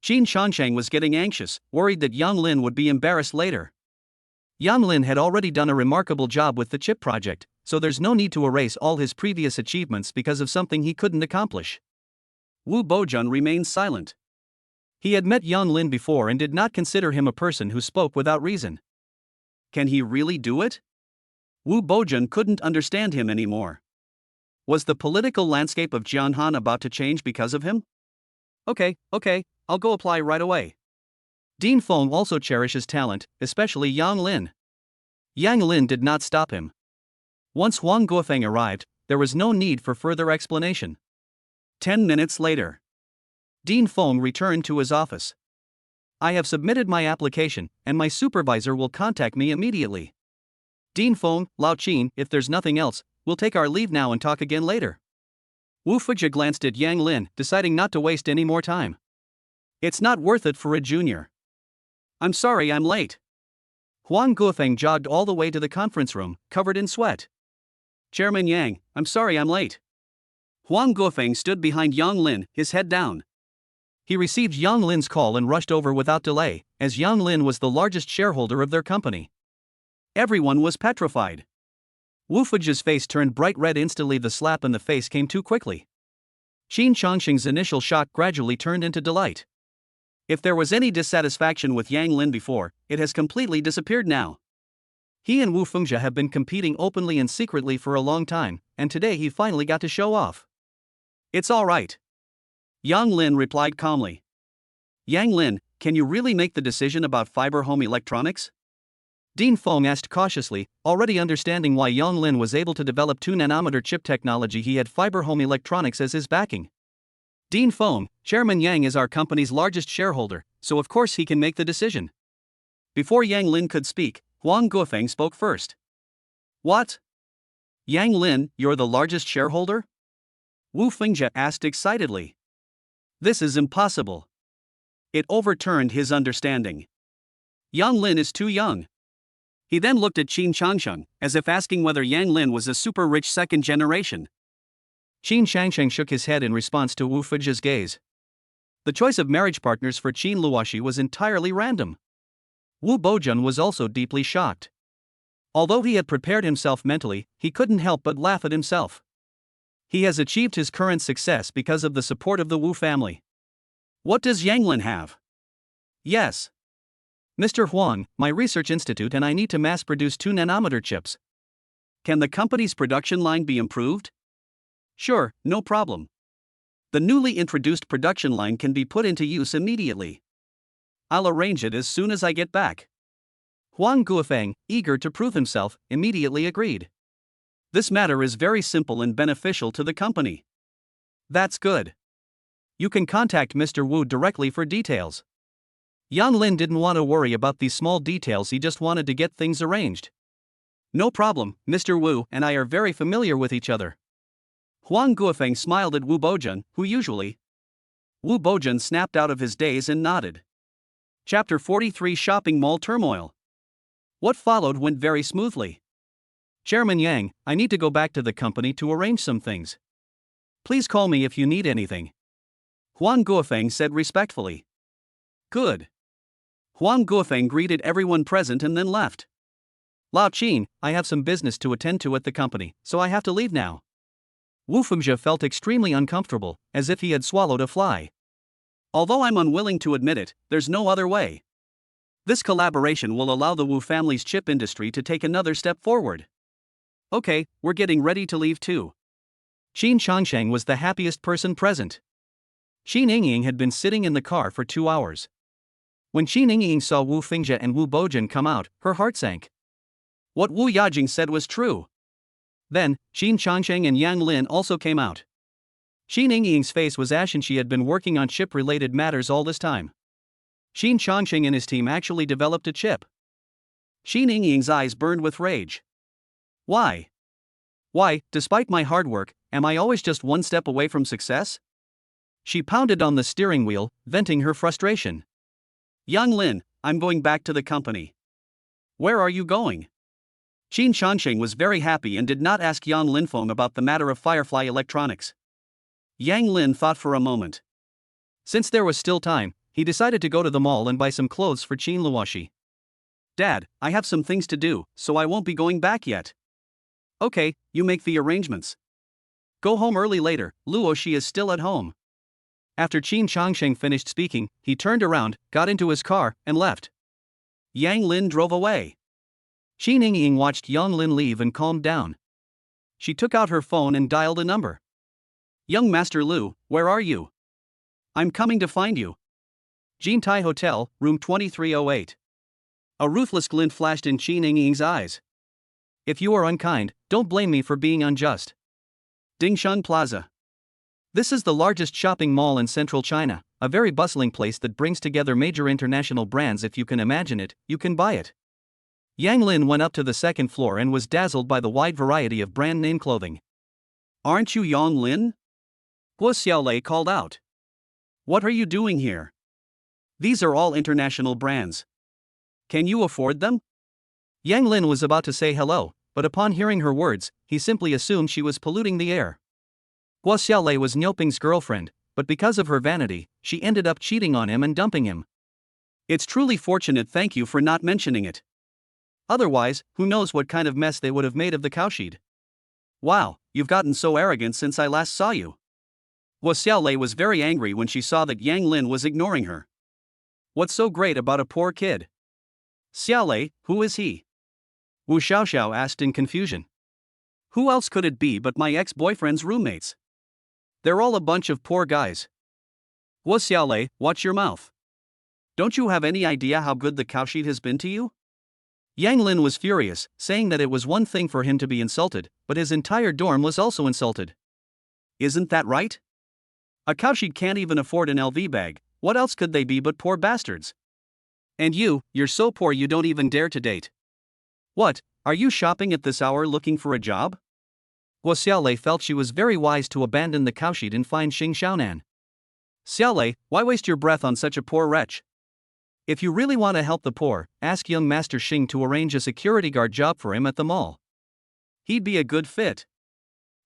Qin Changsheng was getting anxious, worried that Yang Lin would be embarrassed later. Yang Lin had already done a remarkable job with the chip project, so there's no need to erase all his previous achievements because of something he couldn't accomplish. Wu Bojun remained silent. He had met Yang Lin before and did not consider him a person who spoke without reason. Can he really do it? Wu Bojun couldn't understand him anymore. Was the political landscape of Jianghan about to change because of him? Okay, I'll go apply right away. Dean Feng also cherishes talent, especially Yang Lin. Yang Lin did not stop him. Once Huang Guofeng arrived, there was no need for further explanation. 10 minutes later. Dean Feng returned to his office. I have submitted my application, and my supervisor will contact me immediately. Dean Feng, Lao Qin, if there's nothing else, we'll take our leave now and talk again later. Wu Fuzhi glanced at Yang Lin, deciding not to waste any more time. It's not worth it for a junior. I'm sorry I'm late. Huang Guofeng jogged all the way to the conference room, covered in sweat. Chairman Yang, I'm sorry I'm late. Huang Guofeng stood behind Yang Lin, his head down. He received Yang Lin's call and rushed over without delay, as Yang Lin was the largest shareholder of their company. Everyone was petrified. Wu Fuzhi's face turned bright red instantly. The slap in the face came too quickly. Qin Chongqing's initial shock gradually turned into delight. If there was any dissatisfaction with Yang Lin before, it has completely disappeared now. He and Wu Fuzhi have been competing openly and secretly for a long time, and today he finally got to show off. It's all right. Yang Lin replied calmly. Yang Lin, can you really make the decision about fiber home electronics? Dean Feng asked cautiously, already understanding why Yang Lin was able to develop 2-nanometer chip technology. He had fiber home electronics as his backing. Dean Feng, Chairman Yang is our company's largest shareholder, so of course he can make the decision. Before Yang Lin could speak, Huang Guofeng spoke first. What? Yang Lin, you're the largest shareholder? Wu Fuzhi asked excitedly. This is impossible. It overturned his understanding. Yang Lin is too young. He then looked at Qin Changsheng, as if asking whether Yang Lin was a super-rich second generation. Qin Changsheng shook his head in response to Wu Fuzhi's gaze. The choice of marriage partners for Qin Luoxi was entirely random. Wu Bojun was also deeply shocked. Although he had prepared himself mentally, he couldn't help but laugh at himself. He has achieved his current success because of the support of the Wu family. What does Yang Lin have? Yes. Mr. Huang, my research institute and I need to mass-produce 2-nanometer chips. Can the company's production line be improved? Sure, no problem. The newly introduced production line can be put into use immediately. I'll arrange it as soon as I get back. Huang Guofeng, eager to prove himself, immediately agreed. This matter is very simple and beneficial to the company. That's good. You can contact Mr. Wu directly for details. Yang Lin didn't want to worry about these small details, he just wanted to get things arranged. No problem, Mr. Wu and I are very familiar with each other. Huang Guofeng smiled at Wu Bojun, who usually. Wu Bojun snapped out of his daze and nodded. Chapter 43 Shopping Mall Turmoil. What followed went very smoothly. Chairman Yang, I need to go back to the company to arrange some things. Please call me if you need anything. Huang Guofeng said respectfully. Good. Huang Guofeng greeted everyone present and then left. Lao Qin, I have some business to attend to at the company, so I have to leave now. Wu Fuzhi felt extremely uncomfortable, as if he had swallowed a fly. Although I'm unwilling to admit it, there's no other way. This collaboration will allow the Wu family's chip industry to take another step forward. Okay, we're getting ready to leave too. Qin Chongsheng was the happiest person present. Qin Yingying had been sitting in the car for 2 hours. When Qin Yingying saw Wu Fuzhi and Wu Bojun come out, her heart sank. What Wu Yajing said was true. Then, Qin Chongsheng and Yang Lin also came out. Qin Yingying's face was ashen. She had been working on chip-related matters all this time. Qin Chongsheng and his team actually developed a chip. Qin Yingying's eyes burned with rage. Why? Why, despite my hard work, am I always just one step away from success? She pounded on the steering wheel, venting her frustration. Yang Lin, I'm going back to the company. Where are you going? Qin Chongsheng was very happy and did not ask Yang Linfeng about the matter of Firefly Electronics. Yang Lin thought for a moment. Since there was still time, he decided to go to the mall and buy some clothes for Qin Luoxi. Dad, I have some things to do, so I won't be going back yet. Okay, you make the arrangements. Go home early later, Luoxi is still at home. After Qin Chongsheng finished speaking, he turned around, got into his car, and left. Yang Lin drove away. Qin Yingying watched Yang Lin leave and calmed down. She took out her phone and dialed a number. Young Master Lu, where are you? I'm coming to find you. Jintai Hotel, room 2308. A ruthless glint flashed in Qin Yingying's eyes. If you are unkind, don't blame me for being unjust. Dingshan Plaza. This is the largest shopping mall in central China, a very bustling place that brings together major international brands. If you can imagine it, you can buy it. Yang Lin went up to the second floor and was dazzled by the wide variety of brand name clothing. Aren't you Yang Lin? Guo Xiaolei called out. What are you doing here? These are all international brands. Can you afford them? Yang Lin was about to say hello, but upon hearing her words, he simply assumed she was polluting the air. Guo Xiaolei was Niuping's girlfriend, but because of her vanity, she ended up cheating on him and dumping him. It's truly fortunate, thank you for not mentioning it. Otherwise, who knows what kind of mess they would have made of the cowshed. Wow, you've gotten so arrogant since I last saw you. Guo Xiaolei was very angry when she saw that Yang Lin was ignoring her. What's so great about a poor kid? Xiaolei, who is he? Wu Xiaoxiao asked in confusion. Who else could it be but my ex-boyfriend's roommates? They're all a bunch of poor guys. Guo Xiaolei, watch your mouth. Don't you have any idea how good the cowshed has been to you? Yang Lin was furious, saying that it was one thing for him to be insulted, but his entire dorm was also insulted. Isn't that right? A cowshed can't even afford an LV bag, what else could they be but poor bastards? And you're so poor you don't even dare to date. What, are you shopping at this hour looking for a job? Guo Xiaolei felt she was very wise to abandon the cowshed and find Xing Xiaonan. Xiaolei, why waste your breath on such a poor wretch? If you really want to help the poor, ask young Master Xing to arrange a security guard job for him at the mall. He'd be a good fit.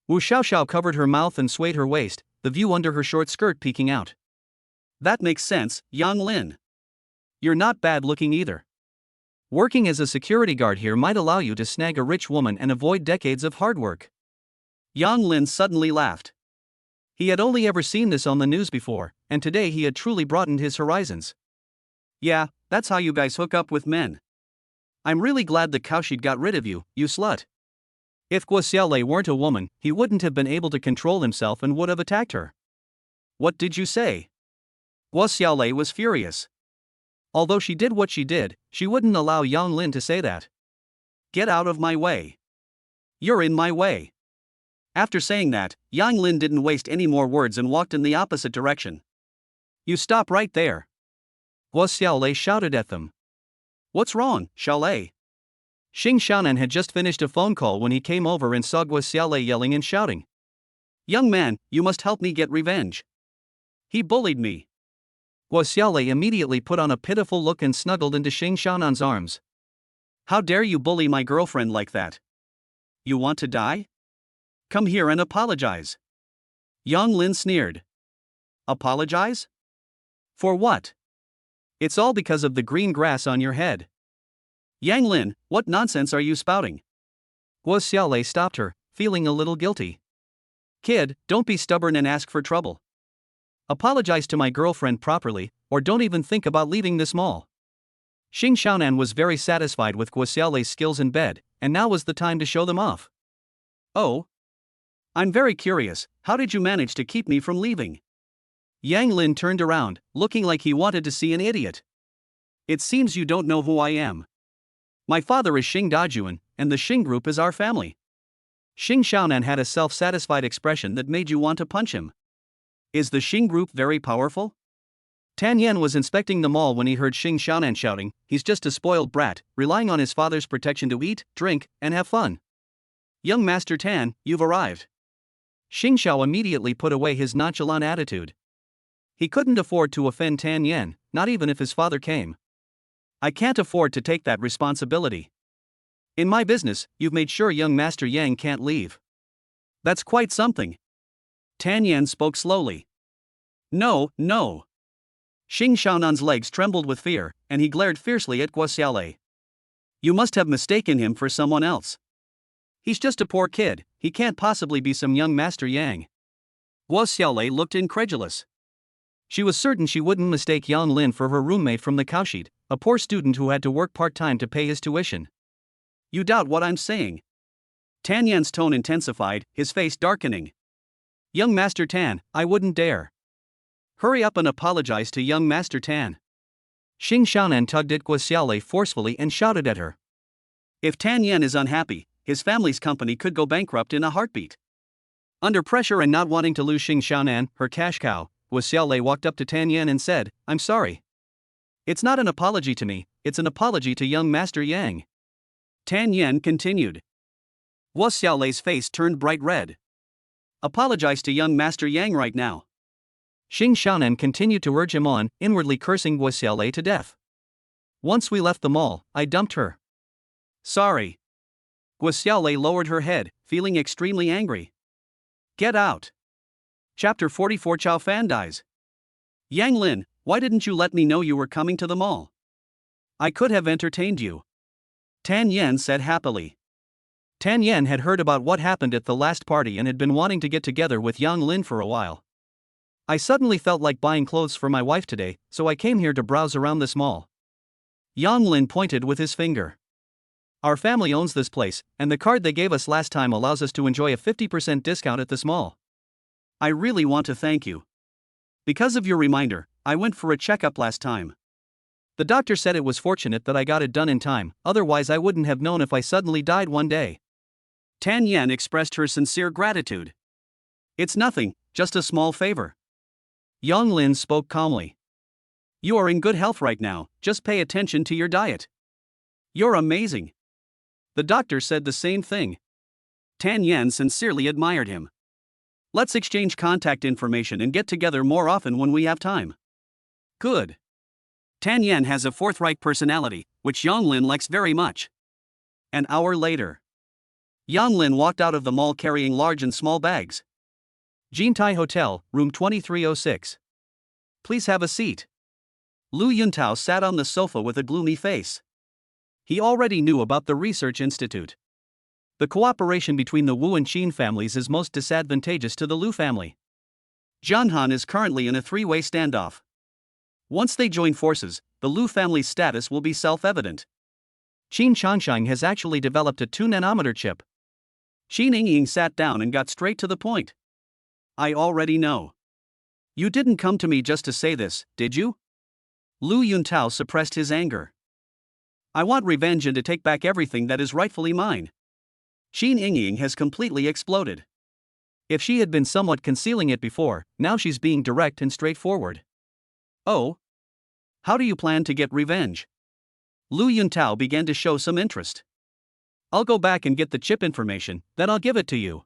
Wu Xiaoxiao covered her mouth and swayed her waist, the view under her short skirt peeking out. That makes sense, Yang Lin. You're not bad looking either. Working as a security guard here might allow you to snag a rich woman and avoid decades of hard work. Yang Lin suddenly laughed. He had only ever seen this on the news before, and today he had truly broadened his horizons. Yeah, that's how you guys hook up with men. I'm really glad the cowshed got rid of you, you slut. If Guo Xiaolei weren't a woman, he wouldn't have been able to control himself and would have attacked her. What did you say? Guo Xiaolei was furious. Although she did what she did, she wouldn't allow Yang Lin to say that. Get out of my way. You're in my way. After saying that, Yang Lin didn't waste any more words and walked in the opposite direction. You stop right there. Guo Xiaolei shouted at them. What's wrong, Xiaolei? Xing Xiaonan had just finished a phone call when he came over and saw Guo Xiaolei yelling and shouting. Young man, you must help me get revenge. He bullied me. Guo Xiaolei immediately put on a pitiful look and snuggled into Xing Xiaonan's arms. How dare you bully my girlfriend like that? You want to die? Come here and apologize. Yang Lin sneered. Apologize? For what? It's all because of the green grass on your head. Yang Lin, what nonsense are you spouting? Guo Xiaolei stopped her, feeling a little guilty. Kid, don't be stubborn and ask for trouble. Apologize to my girlfriend properly, or don't even think about leaving this mall. Xing Xiaonan was very satisfied with Guo Xiaolei's skills in bed, and now was the time to show them off. Oh? I'm very curious, how did you manage to keep me from leaving? Yang Lin turned around, looking like he wanted to see an idiot. It seems you don't know who I am. My father is Xing Dajuan, and the Xing group is our family. Xing Xiaonan had a self-satisfied expression that made you want to punch him. Is the Xing group very powerful? Tan Yan was inspecting the mall when he heard Xing Xiaonan shouting, he's just a spoiled brat, relying on his father's protection to eat, drink, and have fun. Young Master Tan, you've arrived. Xing Xiao immediately put away his nonchalant attitude. He couldn't afford to offend Tan Yan, not even if his father came. I can't afford to take that responsibility. In my business, you've made sure young Master Yang can't leave. That's quite something. Tan Yan spoke slowly. No. Xing Xiaonan's legs trembled with fear, and he glared fiercely at Guo Xiaolei. You must have mistaken him for someone else. He's just a poor kid, he can't possibly be some young Master Yang. Guo Xiaolei looked incredulous. She was certain she wouldn't mistake Yang Lin for her roommate from the cowshed, a poor student who had to work part-time to pay his tuition. You doubt what I'm saying? Tan Yan's tone intensified, his face darkening. Young Master Tan, I wouldn't dare. Hurry up and apologize to young Master Tan. Xing Xiaonan tugged at Guo Xiaolei forcefully and shouted at her. If Tan Yan is unhappy, his family's company could go bankrupt in a heartbeat. Under pressure and not wanting to lose Xing Xiaonan, her cash cow, Guo Xiaolei walked up to Tan Yan and said, I'm sorry. It's not an apology to me, it's an apology to young Master Yang. Tan Yan continued. Guo Xiaolei's face turned bright red. Apologize to young Master Yang right now. Xing Xiaonan continued to urge him on, inwardly cursing Guo Xiaolei to death. Once we left the mall, I dumped her. Sorry. Guo Xiaolei lowered her head, feeling extremely angry. Get out. Chapter 44 Chao Fan dies. Yang Lin, why didn't you let me know you were coming to the mall? I could have entertained you. Tan Yan said happily. Tan Yan had heard about what happened at the last party and had been wanting to get together with Yang Lin for a while. I suddenly felt like buying clothes for my wife today, so I came here to browse around this mall. Yang Lin pointed with his finger. Our family owns this place, and the card they gave us last time allows us to enjoy a 50% discount at this mall. I really want to thank you. Because of your reminder, I went for a checkup last time. The doctor said it was fortunate that I got it done in time, otherwise I wouldn't have known if I suddenly died one day. Tan Yan expressed her sincere gratitude. It's nothing, just a small favor. Yang Lin spoke calmly. You are in good health right now, just pay attention to your diet. You're amazing. The doctor said the same thing. Tan Yan sincerely admired him. Let's exchange contact information and get together more often when we have time. Good. Tan Yan has a forthright personality, which Yang Lin likes very much. An hour later. Yang Lin walked out of the mall carrying large and small bags. Jintai Hotel, room 2306. Please have a seat. Lu Yuntao sat on the sofa with a gloomy face. He already knew about the research institute. The cooperation between the Wu and Qin families is most disadvantageous to the Lu family. Zhanhan is currently in a three-way standoff. Once they join forces, the Lu family's status will be self-evident. Qin Changsheng has actually developed a 2-nanometer chip. Qin Yingying sat down and got straight to the point. I already know. You didn't come to me just to say this, did you? Lu Yuntao suppressed his anger. I want revenge and to take back everything that is rightfully mine. Qin Yingying has completely exploded. If she had been somewhat concealing it before, now she's being direct and straightforward. Oh? How do you plan to get revenge? Lu Yuntao began to show some interest. I'll go back and get the chip information, then I'll give it to you.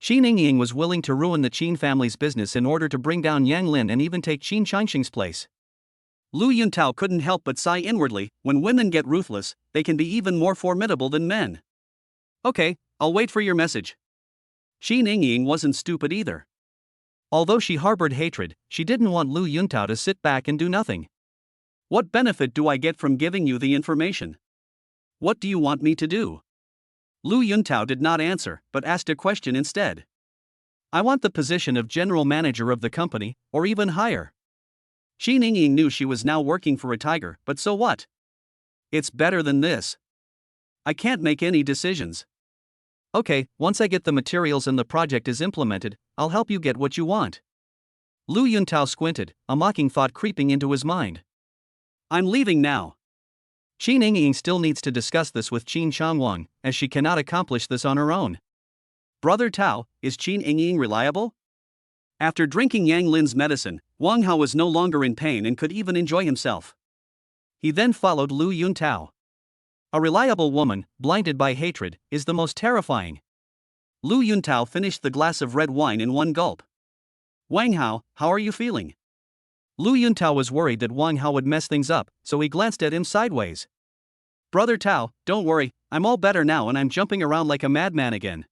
Qin Yingying was willing to ruin the Qin family's business in order to bring down Yang Lin and even take Qin Changsheng's place. Lu Yuntao couldn't help but sigh inwardly. When women get ruthless, they can be even more formidable than men. Okay, I'll wait for your message. Qin Yingying wasn't stupid either. Although she harbored hatred, she didn't want Lu Yuntao to sit back and do nothing. What benefit do I get from giving you the information? What do you want me to do? Lu Yuntao did not answer, but asked a question instead. I want the position of general manager of the company, or even higher. Qin Yingying knew she was now working for a tiger, but so what? It's better than this. I can't make any decisions. Okay, once I get the materials and the project is implemented, I'll help you get what you want. Lu Yuntao squinted, a mocking thought creeping into his mind. I'm leaving now. Qin Yingying still needs to discuss this with Qin Changwang, as she cannot accomplish this on her own. Brother Tao, is Qin Yingying reliable? After drinking Yang Lin's medicine, Wang Hao was no longer in pain and could even enjoy himself. He then followed Lu Yuntao. A reliable woman, blinded by hatred, is the most terrifying. Lu Yuntao finished the glass of red wine in one gulp. Wang Hao, how are you feeling? Lu Yuntao was worried that Wang Hao would mess things up, so he glanced at him sideways. Brother Tao, don't worry, I'm all better now and I'm jumping around like a madman again.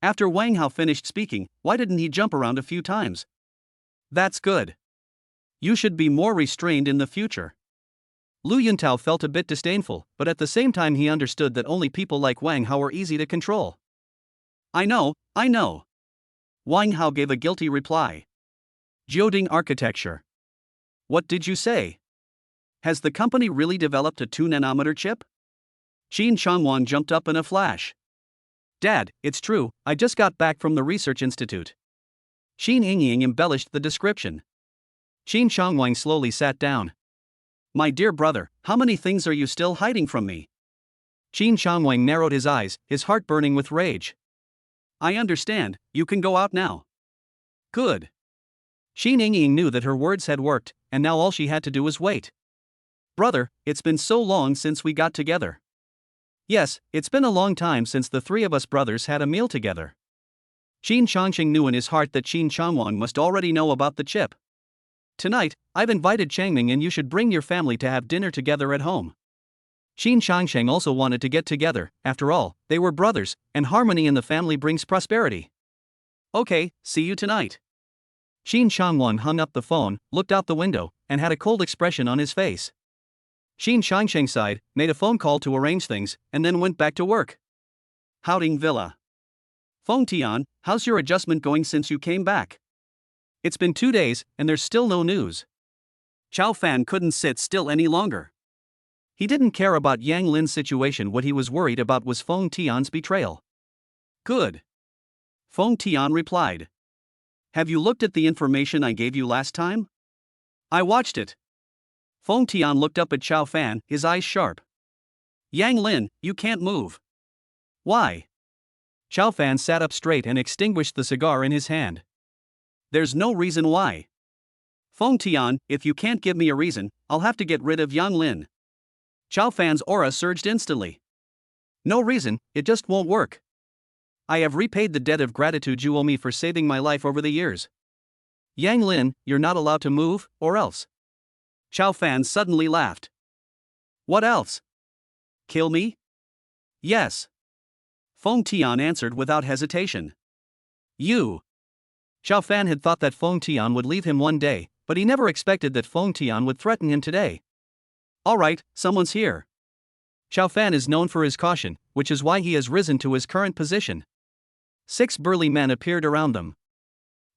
After Wang Hao finished speaking, why didn't he jump around a few times? That's good. You should be more restrained in the future. Lu Yuntao felt a bit disdainful, but at the same time he understood that only people like Wang Hao were easy to control. I know. Wang Hao gave a guilty reply. Jioding architecture. What did you say? Has the company really developed a 2-nanometer chip? Qin Changwang jumped up in a flash. Dad, it's true, I just got back from the research institute. Qin Yingying embellished the description. Qin Changwang slowly sat down. My dear brother, how many things are you still hiding from me? Qin Changwang narrowed his eyes, his heart burning with rage. I understand, you can go out now. Good. Qin Yingying knew that her words had worked, and now all she had to do was wait. Brother, it's been so long since we got together. Yes, it's been a long time since the three of us brothers had a meal together. Qin Changsheng knew in his heart that Qin Changwang must already know about the chip. Tonight, I've invited Changming and you should bring your family to have dinner together at home. Qin Changsheng also wanted to get together, after all, they were brothers, and harmony in the family brings prosperity. Okay, see you tonight. Qin Changwang hung up the phone, looked out the window, and had a cold expression on his face. Qin Changsheng sighed, made a phone call to arrange things, and then went back to work. Houting Villa. Feng Tian, how's your adjustment going since you came back? It's been 2 days, and there's still no news. Chao Fan couldn't sit still any longer. He didn't care about Yang Lin's situation. What he was worried about was Feng Tian's betrayal. Good. Feng Tian replied. Have you looked at the information I gave you last time? I watched it. Feng Tian looked up at Chao Fan, his eyes sharp. Yang Lin, you can't move. Why? Chao Fan sat up straight and extinguished the cigar in his hand. There's no reason why. Feng Tian, if you can't give me a reason, I'll have to get rid of Yang Lin. Chao Fan's aura surged instantly. No reason, it just won't work. I have repaid the debt of gratitude you owe me for saving my life over the years. Yang Lin, you're not allowed to move, or else. Chao Fan suddenly laughed. What else? Kill me? Yes. Feng Tian answered without hesitation. You. Chao Fan had thought that Feng Tian would leave him one day, but he never expected that Feng Tian would threaten him today. Alright, someone's here. Chao Fan is known for his caution, which is why he has risen to his current position. 6 burly men appeared around them.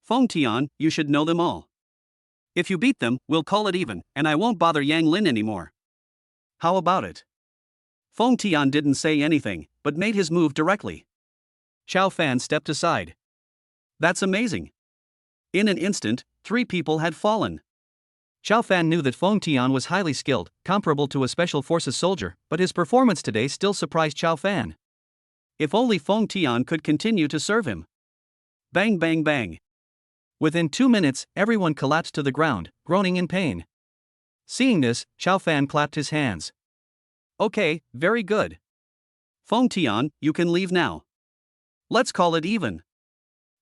Feng Tian, you should know them all. If you beat them, we'll call it even, and I won't bother Yang Lin anymore. How about it? Feng Tian didn't say anything, but made his move directly. Chao Fan stepped aside. That's amazing. In an instant, 3 people had fallen. Chao Fan knew that Feng Tian was highly skilled, comparable to a special forces soldier, but his performance today still surprised Chao Fan. If only Feng Tian could continue to serve him. Bang bang bang. Within 2 minutes, everyone collapsed to the ground, groaning in pain. Seeing this, Chao Fan clapped his hands. Okay, very good. Feng Tian, you can leave now. Let's call it even.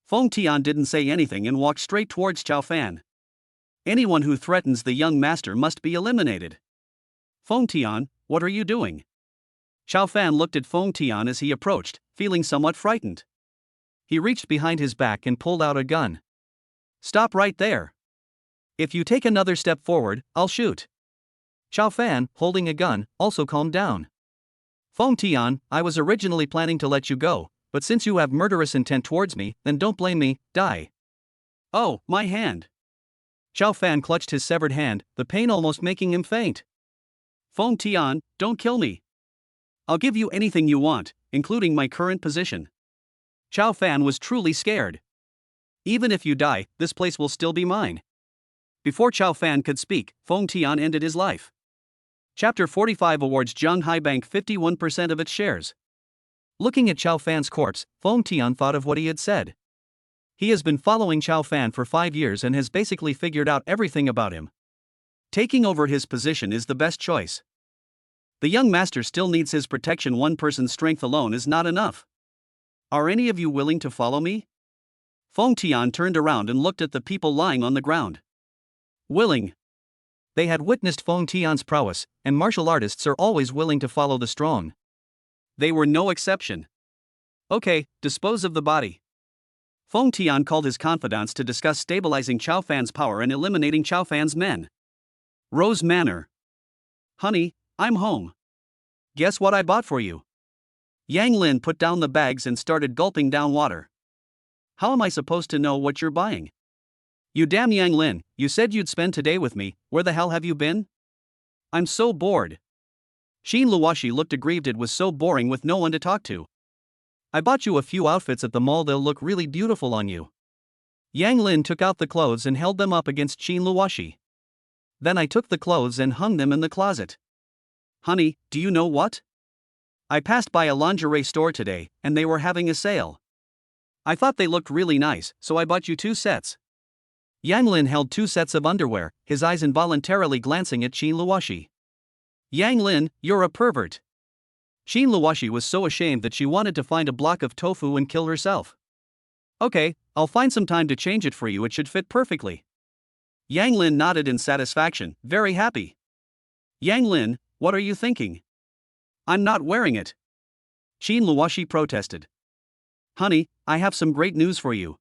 Feng Tian didn't say anything and walked straight towards Chao Fan. Anyone who threatens the young master must be eliminated. Feng Tian, what are you doing? Chao Fan looked at Feng Tian as he approached, feeling somewhat frightened. He reached behind his back and pulled out a gun. Stop right there. If you take another step forward, I'll shoot. Chao Fan, holding a gun, also calmed down. Feng Tian, I was originally planning to let you go, but since you have murderous intent towards me, then don't blame me, die. Oh, my hand. Chao Fan clutched his severed hand, the pain almost making him faint. Feng Tian, don't kill me. I'll give you anything you want, including my current position. Chao Fan was truly scared. Even if you die, this place will still be mine. Before Chao Fan could speak, Feng Tian ended his life. Chapter 45 awards Zhonghai Bank 51% of its shares. Looking at Chao Fan's corpse, Feng Tian thought of what he had said. He has been following Chao Fan for 5 years and has basically figured out everything about him. Taking over his position is the best choice. The young master still needs his protection. One person's strength alone is not enough. Are any of you willing to follow me? Feng Tian turned around and looked at the people lying on the ground. Willing. They had witnessed Feng Tian's prowess, and martial artists are always willing to follow the strong. They were no exception. Okay, dispose of the body. Feng Tian called his confidants to discuss stabilizing Chao Fan's power and eliminating Chao Fan's men. Rose Manor. Honey, I'm home. Guess what I bought for you? Yang Lin put down the bags and started gulping down water. How am I supposed to know what you're buying? You damn Yang Lin, you said you'd spend today with me, where the hell have you been? I'm so bored. Xin Luoshi looked aggrieved. It was so boring with no one to talk to. I bought you a few outfits at the mall, they'll look really beautiful on you. Yang Lin took out the clothes and held them up against Xin Luoshi. Then I took the clothes and hung them in the closet. Honey, do you know what? I passed by a lingerie store today, and they were having a sale. I thought they looked really nice, so I bought you 2 sets. Yang Lin held 2 sets of underwear, his eyes involuntarily glancing at Xin Luoshi. Yang Lin, you're a pervert. Xin Luoshi was so ashamed that she wanted to find a block of tofu and kill herself. Okay, I'll find some time to change it for you, it should fit perfectly. Yang Lin nodded in satisfaction, very happy. Yang Lin, what are you thinking? I'm not wearing it. Qin Luoshi protested. Honey, I have some great news for you.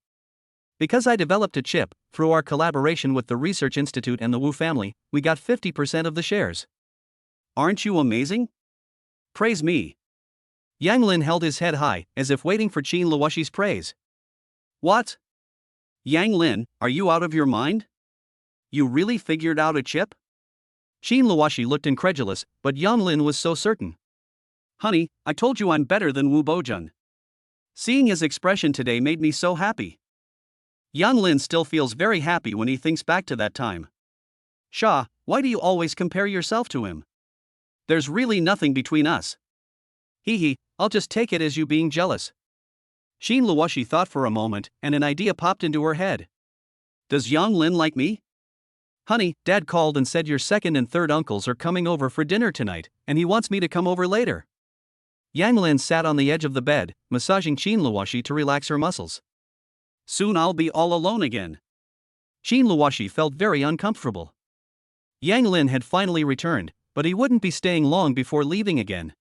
Because I developed a chip, through our collaboration with the Research Institute and the Wu family, we got 50% of the shares. Aren't you amazing? Praise me. Yang Lin held his head high, as if waiting for Qin Luoshi's praise. What? Yang Lin, are you out of your mind? You really figured out a chip? Qin Luoshi looked incredulous, but Yang Lin was so certain. Honey, I told you I'm better than Wu Bojun. Seeing his expression today made me so happy. Yang Lin still feels very happy when he thinks back to that time. Sha, why do you always compare yourself to him? There's really nothing between us. Hee hee, I'll just take it as you being jealous. Qin Luoshi thought for a moment, and an idea popped into her head. Does Yang Lin like me? Honey, Dad called and said your second and third uncles are coming over for dinner tonight, and he wants me to come over later. Yang Lin sat on the edge of the bed, massaging Qin Luoshi to relax her muscles. Soon I'll be all alone again. Qin Luoshi felt very uncomfortable. Yang Lin had finally returned, but he wouldn't be staying long before leaving again.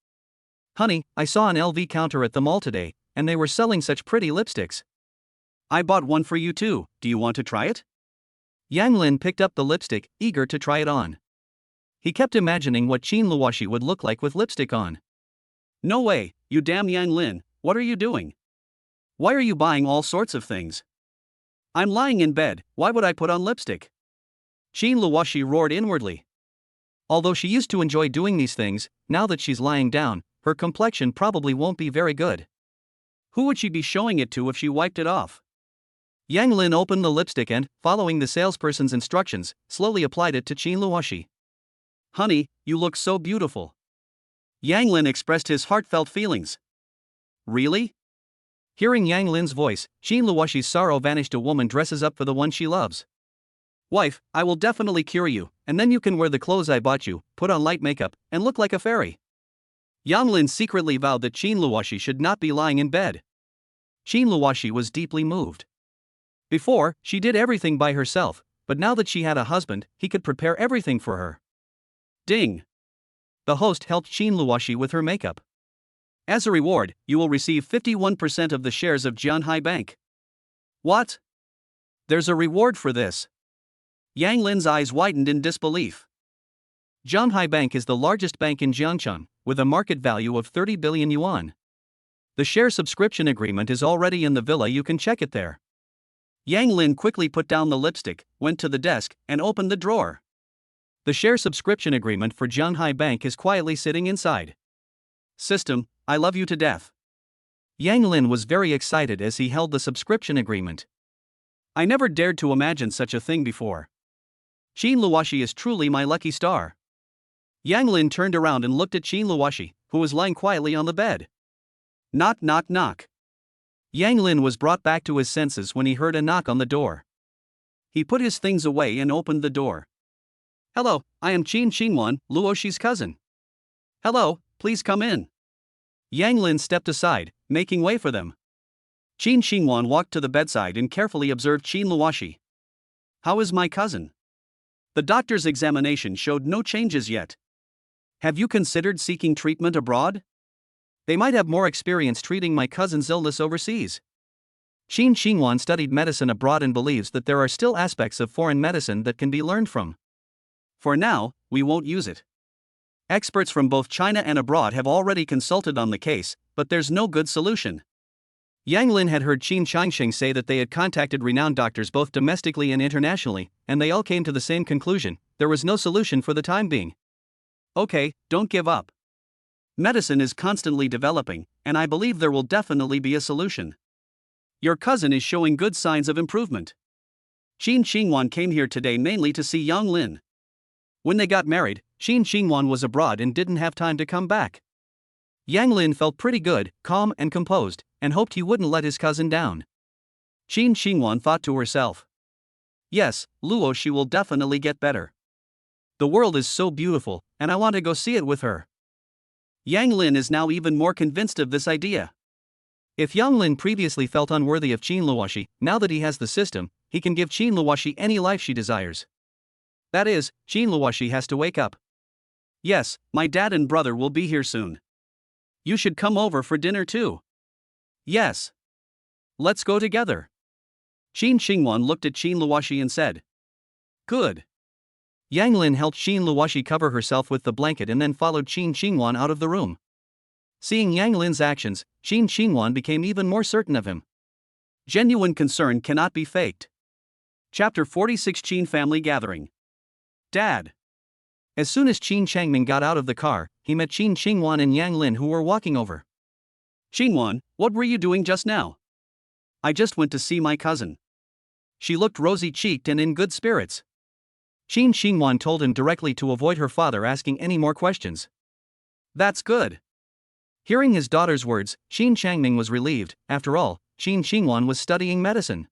Honey, I saw an LV counter at the mall today, and they were selling such pretty lipsticks. I bought one for you too, do you want to try it? Yang Lin picked up the lipstick, eager to try it on. He kept imagining what Qin Luoshi would look like with lipstick on. No way, you damn Yang Lin, what are you doing? Why are you buying all sorts of things? I'm lying in bed, why would I put on lipstick? Qin Luoshi roared inwardly. Although she used to enjoy doing these things, now that she's lying down, her complexion probably won't be very good. Who would she be showing it to if she wiped it off? Yang Lin opened the lipstick and, following the salesperson's instructions, slowly applied it to Qin Luoshi. Honey, you look so beautiful. Yang Lin expressed his heartfelt feelings. Really? Hearing Yang Lin's voice, Qin Luoshi's sorrow vanished. A woman dresses up for the one she loves. Wife, I will definitely cure you, and then you can wear the clothes I bought you, put on light makeup, and look like a fairy. Yang Lin secretly vowed that Qin Luoshi should not be lying in bed. Qin Luoshi was deeply moved. Before, she did everything by herself, but now that she had a husband, he could prepare everything for her. Ding! The host helped Qin Luoshi with her makeup. As a reward, you will receive 51% of the shares of Jianhai Bank. What? There's a reward for this. Yang Lin's eyes widened in disbelief. Jianhai Bank is the largest bank in Jiangcheng, with a market value of 30 billion yuan. The share subscription agreement is already in the villa, you can check it there. Yang Lin quickly put down the lipstick, went to the desk, and opened the drawer. The share subscription agreement for Jianhai Bank is quietly sitting inside. System, I love you to death. Yang Lin was very excited as he held the subscription agreement. I never dared to imagine such a thing before. Qin Luoshi is truly my lucky star. Yang Lin turned around and looked at Qin Luoshi, who was lying quietly on the bed. Knock, knock, knock. Yang Lin was brought back to his senses when he heard a knock on the door. He put his things away and opened the door. Hello, I am Qin Xingwan, Luoshi's cousin. Hello, please come in. Yang Lin stepped aside, making way for them. Qin Xingwan walked to the bedside and carefully observed Qin Luoshi. How is my cousin? The doctor's examination showed no changes yet. Have you considered seeking treatment abroad? They might have more experience treating my cousin's illness overseas. Qin Xingwan studied medicine abroad and believes that there are still aspects of foreign medicine that can be learned from. For now, we won't use it. Experts from both China and abroad have already consulted on the case, but there's no good solution. Yang Lin had heard Qin Changsheng say that they had contacted renowned doctors both domestically and internationally, and they all came to the same conclusion: there was no solution for the time being. Okay, don't give up. Medicine is constantly developing, and I believe there will definitely be a solution. Your cousin is showing good signs of improvement. Qin Xingwan came here today mainly to see Yang Lin. When they got married, Qin Xingwan was abroad and didn't have time to come back. Yang Lin felt pretty good, calm and composed, and hoped he wouldn't let his cousin down. Qin Xingwan thought to herself. Yes, Luo, she will definitely get better. The world is so beautiful, and I want to go see it with her. Yang Lin is now even more convinced of this idea. If Yang Lin previously felt unworthy of Qin Luoxi, now that he has the system, he can give Qin Luoxi any life she desires. That is, Qin Luoxi has to wake up. Yes, my dad and brother will be here soon. You should come over for dinner too. Yes. Let's go together. Qin Xingwan looked at Qin Luoxi and said, Good. Yang Lin helped Qin Luoxi cover herself with the blanket and then followed Qin Xingwan out of the room. Seeing Yang Lin's actions, Qin Xingwan became even more certain of him. Genuine concern cannot be faked. Chapter 46 Qin Family Gathering. Dad. As soon as Qin Changming got out of the car, he met Qin Xingwan and Yang Lin who were walking over. Xingwan, what were you doing just now? I just went to see my cousin. She looked rosy-cheeked and in good spirits. Qin Xingwan told him directly to avoid her father asking any more questions. That's good. Hearing his daughter's words, Qin Changming was relieved. After all, Qin Xingwan was studying medicine.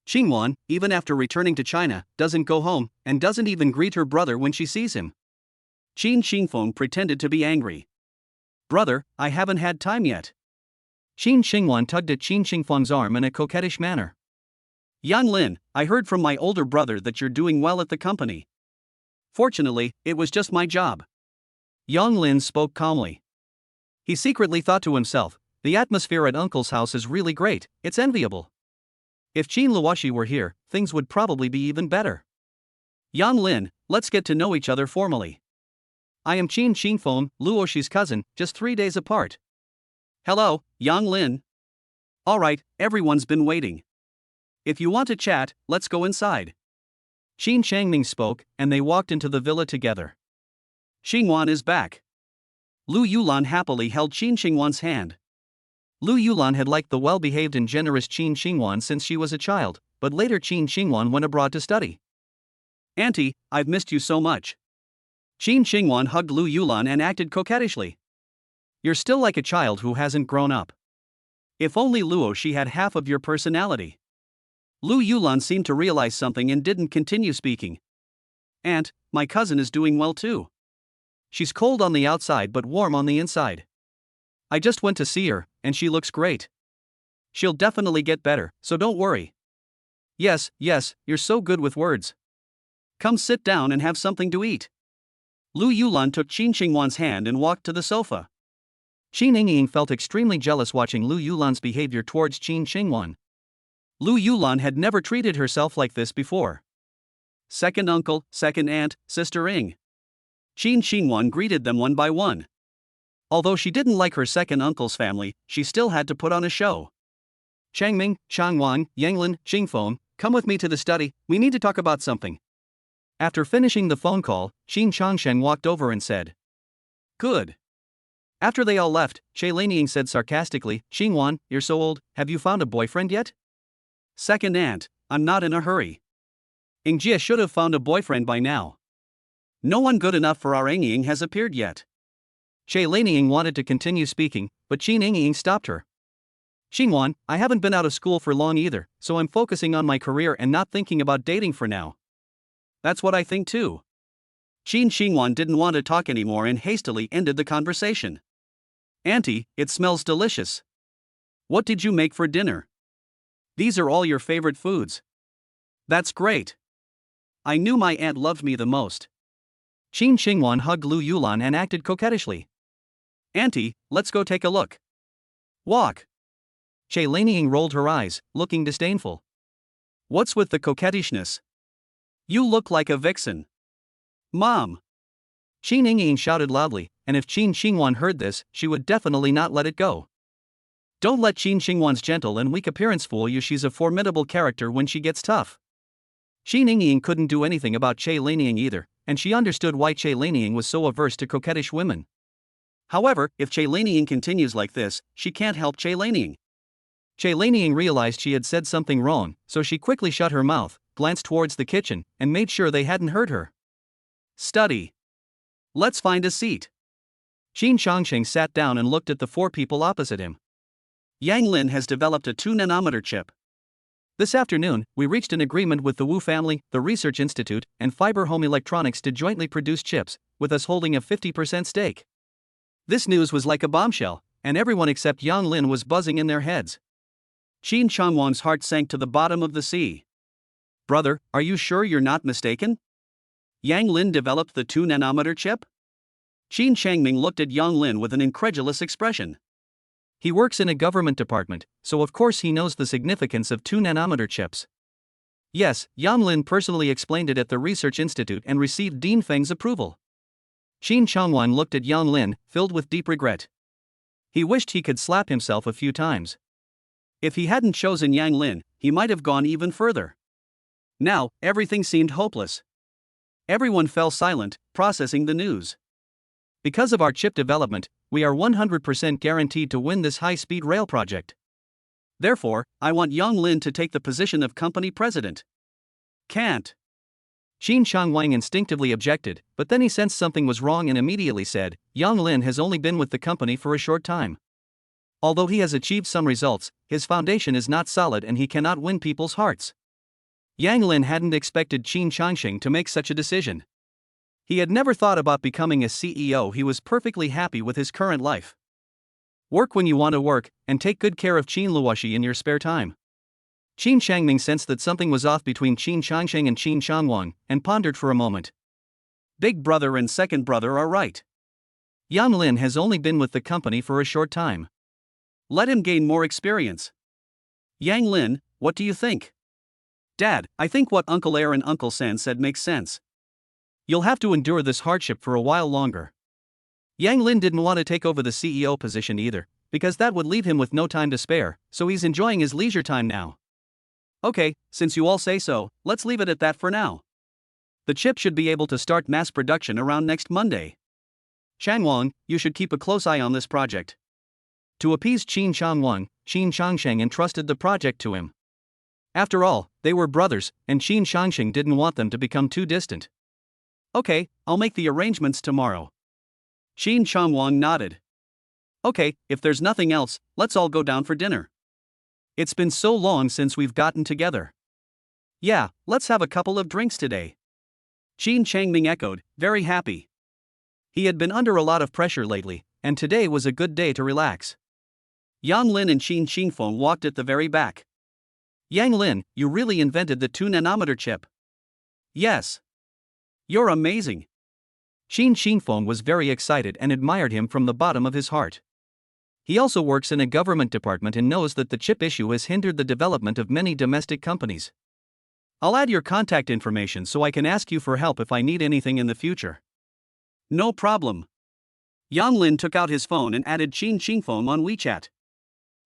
Xingwan, even after returning to China, doesn't go home, and doesn't even greet her brother when she sees him. Qin Xingfeng pretended to be angry. Brother, I haven't had time yet. Qin Xingwan tugged at Qin Xingfeng's arm in a coquettish manner. Yang Lin, I heard from my older brother that you're doing well at the company. Fortunately, it was just my job. Yang Lin spoke calmly. He secretly thought to himself, the atmosphere at Uncle's house is really great, it's enviable. If Qin Luoxi were here, things would probably be even better. Yang Lin, let's get to know each other formally. I am Qin Xingfeng, Luoxi's cousin, just 3 days apart. Hello, Yang Lin. Alright, everyone's been waiting. If you want to chat, let's go inside. Qin Changming spoke, and they walked into the villa together. Xingwan is back. Lu Yulan happily held Qin Xingwan's hand. Lu Yulan had liked the well-behaved and generous Qin Xingwan since she was a child, but later Qin Xingwan went abroad to study. Auntie, I've missed you so much. Qin Xingwan hugged Lu Yulan and acted coquettishly. You're still like a child who hasn't grown up. If only Luoxi had half of your personality. Lu Yulan seemed to realize something and didn't continue speaking. Aunt, my cousin is doing well too. She's cold on the outside but warm on the inside. I just went to see her, and she looks great. She'll definitely get better, so don't worry. Yes, you're so good with words. Come sit down and have something to eat. Lu Yulan took Qin Xingwan's hand and walked to the sofa. Qin Yingying felt extremely jealous watching Lu Yulan's behavior towards Qin Xingwan. Lu Yulan had never treated herself like this before. Second uncle, second aunt, sister Ying. Qin Xingwan greeted them one by one. Although she didn't like her second uncle's family, she still had to put on a show. Changming, Changwan, Yanglin, Xingfeng, come with me to the study, we need to talk about something. After finishing the phone call, Qin Changsheng walked over and said, Good. After they all left, Che Lanying said sarcastically, Xingwan, you're so old, have you found a boyfriend yet? Second aunt, I'm not in a hurry. Yingjie should have found a boyfriend by now. No one good enough for our Yingying has appeared yet. Che Lanying wanted to continue speaking, but Qin Yingying stopped her. Xingwan, I haven't been out of school for long either, so I'm focusing on my career and not thinking about dating for now. That's what I think too. Qin Xingwan didn't want to talk anymore and hastily ended the conversation. Auntie, it smells delicious. What did you make for dinner? These are all your favorite foods. That's great. I knew my aunt loved me the most. Qin Xingwan hugged Lu Yulan and acted coquettishly. Auntie, let's go take a look. Walk. Che Lanying rolled her eyes, looking disdainful. What's with the coquettishness? You look like a vixen. Mom. Qin Yingying shouted loudly, and if Qin Xingwan heard this, she would definitely not let it go. Don't let Qin Xingwan's gentle and weak appearance fool you, she's a formidable character when she gets tough. Qin Yingying couldn't do anything about Che Lanying either, and she understood why Che Lanying was so averse to coquettish women. However, if Che Lanying continues like this, she can't help Che Lanying. Che Lanying realized she had said something wrong, so she quickly shut her mouth, glanced towards the kitchen, and made sure they hadn't heard her. Study. Let's find a seat. Qin Changsheng sat down and looked at the 4 people opposite him. Yang Lin has developed a 2-nanometer chip. This afternoon, we reached an agreement with the Wu family, the Research Institute, and Fiber Home Electronics to jointly produce chips, with us holding a 50% stake. This news was like a bombshell, and everyone except Yang Lin was buzzing in their heads. Qin Changwang's heart sank to the bottom of the sea. Brother, are you sure you're not mistaken? Yang Lin developed the 2-nanometer chip? Qin Changming looked at Yang Lin with an incredulous expression. He works in a government department, so of course he knows the significance of 2-nanometer chips. Yes, Yang Lin personally explained it at the research institute and received Dean Feng's approval. Qin Changwan looked at Yang Lin, filled with deep regret. He wished he could slap himself a few times. If he hadn't chosen Yang Lin, he might have gone even further. Now, everything seemed hopeless. Everyone fell silent, processing the news. Because of our chip development, we are 100% guaranteed to win this high-speed rail project. Therefore, I want Yang Lin to take the position of company president. Can't. Qin Changwang instinctively objected, but then he sensed something was wrong and immediately said, Yang Lin has only been with the company for a short time. Although he has achieved some results, his foundation is not solid and he cannot win people's hearts. Yang Lin hadn't expected Qin Changxing to make such a decision. He had never thought about becoming a CEO. He was perfectly happy with his current life. Work when you want to work, and take good care of Qin Luoshi in your spare time. Qin Changming sensed that something was off between Qin Changxing and Qin Changwang, and pondered for a moment. Big brother and second brother are right. Yang Lin has only been with the company for a short time. Let him gain more experience. Yang Lin, what do you think? Dad, I think what Uncle Air and Uncle San said makes sense. You'll have to endure this hardship for a while longer. Yang Lin didn't want to take over the CEO position either, because that would leave him with no time to spare, so he's enjoying his leisure time now. Okay, since you all say so, let's leave it at that for now. The chip should be able to start mass production around next Monday. Changwang, you should keep a close eye on this project. To appease Qin Changwang, Qin Changsheng entrusted the project to him. After all, they were brothers, and Qin Changsheng didn't want them to become too distant. Okay, I'll make the arrangements tomorrow. Qin Changwang nodded. Okay, if there's nothing else, let's all go down for dinner. It's been so long since we've gotten together. Yeah, let's have a couple of drinks today. Qin Changming echoed, very happy. He had been under a lot of pressure lately, and today was a good day to relax. Yang Lin and Qin Qingfeng walked at the very back. Yang Lin, you really invented the 2-nanometer chip. Yes. You're amazing. Qin Qingfeng was very excited and admired him from the bottom of his heart. He also works in a government department and knows that the chip issue has hindered the development of many domestic companies. I'll add your contact information so I can ask you for help if I need anything in the future. No problem. Yang Lin took out his phone and added Qin Qingfeng on WeChat.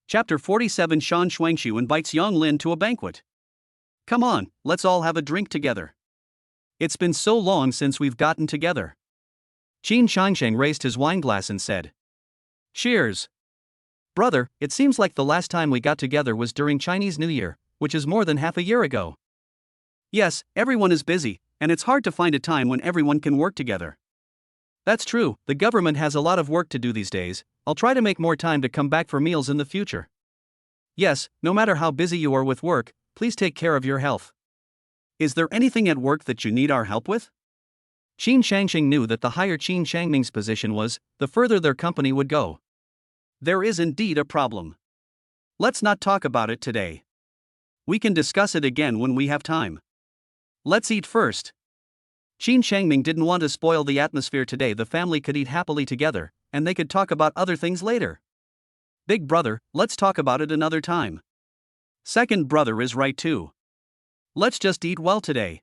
Chapter 47. Shan Shuangshu invites Yang Lin to a banquet. Come on, let's all have a drink together. It's been so long since we've gotten together. Qin Changsheng raised his wine glass and said, Cheers. Brother, it seems like the last time we got together was during Chinese New Year, which is more than half a year ago. Yes, everyone is busy, and it's hard to find a time when everyone can work together. That's true, the government has a lot of work to do these days. I'll try to make more time to come back for meals in the future. Yes, no matter how busy you are with work, please take care of your health. Is there anything at work that you need our help with? Qin Changxing knew that the higher Qin Changming's position was, the further their company would go. There is indeed a problem. Let's not talk about it today. We can discuss it again when we have time. Let's eat first. Qin Changming didn't want to spoil the atmosphere today. The family could eat happily together, and they could talk about other things later. Big brother, let's talk about it another time. Second brother is right too. Let's just eat well today.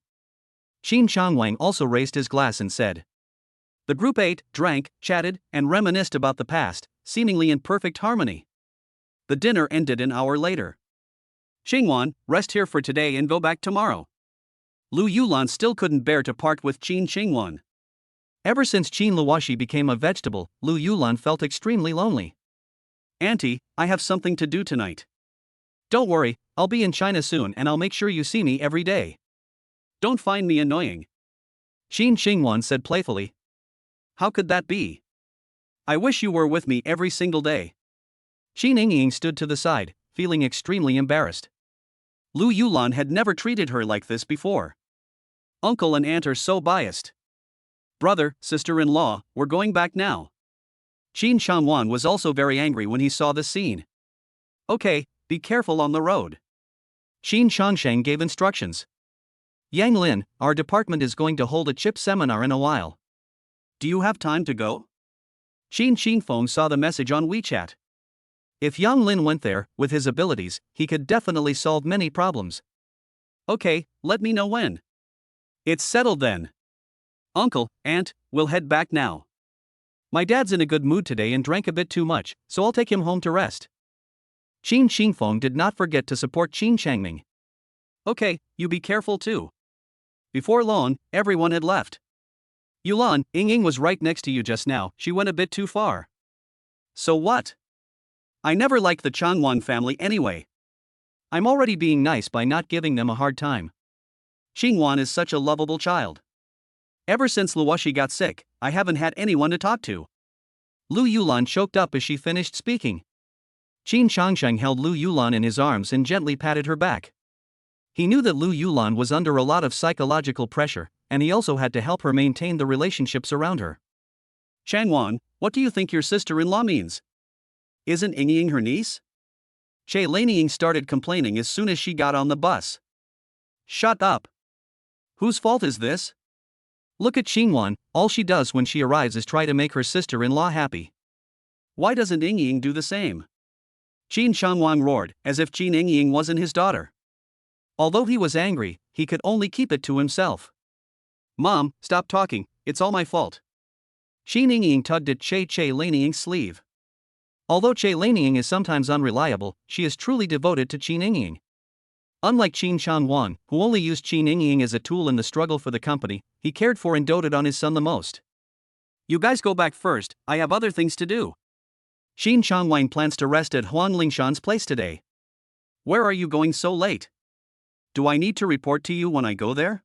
Qin Changwang also raised his glass and said. The group ate, drank, chatted, and reminisced about the past, seemingly in perfect harmony. The dinner ended an hour later. Xingwan, rest here for today and go back tomorrow. Lu Yulan still couldn't bear to part with Qin Xingwan. Ever since Qin Luoshi became a vegetable, Lu Yulan felt extremely lonely. Auntie, I have something to do tonight. Don't worry, I'll be in China soon and I'll make sure you see me every day. Don't find me annoying. Qin Xingwan said playfully. How could that be? I wish you were with me every single day. Qin Yingying stood to the side, feeling extremely embarrassed. Lu Yulan had never treated her like this before. Uncle and aunt are so biased. Brother, sister-in-law, we're going back now. Qin Shangwan was also very angry when he saw this scene. Okay, be careful on the road. Qin Changsheng gave instructions. Yang Lin, our department is going to hold a chip seminar in a while. Do you have time to go? Qin Qingfeng saw the message on WeChat. If Yang Lin went there, with his abilities, he could definitely solve many problems. Okay, let me know when. It's settled then. Uncle, Aunt, we'll head back now. My dad's in a good mood today and drank a bit too much, so I'll take him home to rest. Qin Qingfeng did not forget to support Qin Changming. Okay, you be careful too. Before long, everyone had left. Yulan, Ying was right next to you just now, she went a bit too far. So what? I never liked the Changwan family anyway. I'm already being nice by not giving them a hard time. Xingwan is such a lovable child. Ever since Luoshi got sick, I haven't had anyone to talk to. Lu Yulan choked up as she finished speaking. Qin Changsheng held Lu Yulan in his arms and gently patted her back. He knew that Lu Yulan was under a lot of psychological pressure, and he also had to help her maintain the relationships around her. Changwan, what do you think your sister-in-law means? Isn't Ying her niece? Che Laniying started complaining as soon as she got on the bus. Shut up. Whose fault is this? Look at Xingwan, all she does when she arrives is try to make her sister-in-law happy. Why doesn't Ying do the same? Qin Shangwang roared, as if Qin Ying wasn't his daughter. Although he was angry, he could only keep it to himself. Mom, stop talking, it's all my fault. Qin Ying tugged at Che Laniying's sleeve. Although Che Laniying is sometimes unreliable, she is truly devoted to Qin Ying. Unlike Qin Shangwan, who only used Qin Ying as a tool in the struggle for the company, he cared for and doted on his son the most. You guys go back first, I have other things to do. Qin Changwang plans to rest at Huang Lingshan's place today. Where are you going so late? Do I need to report to you when I go there?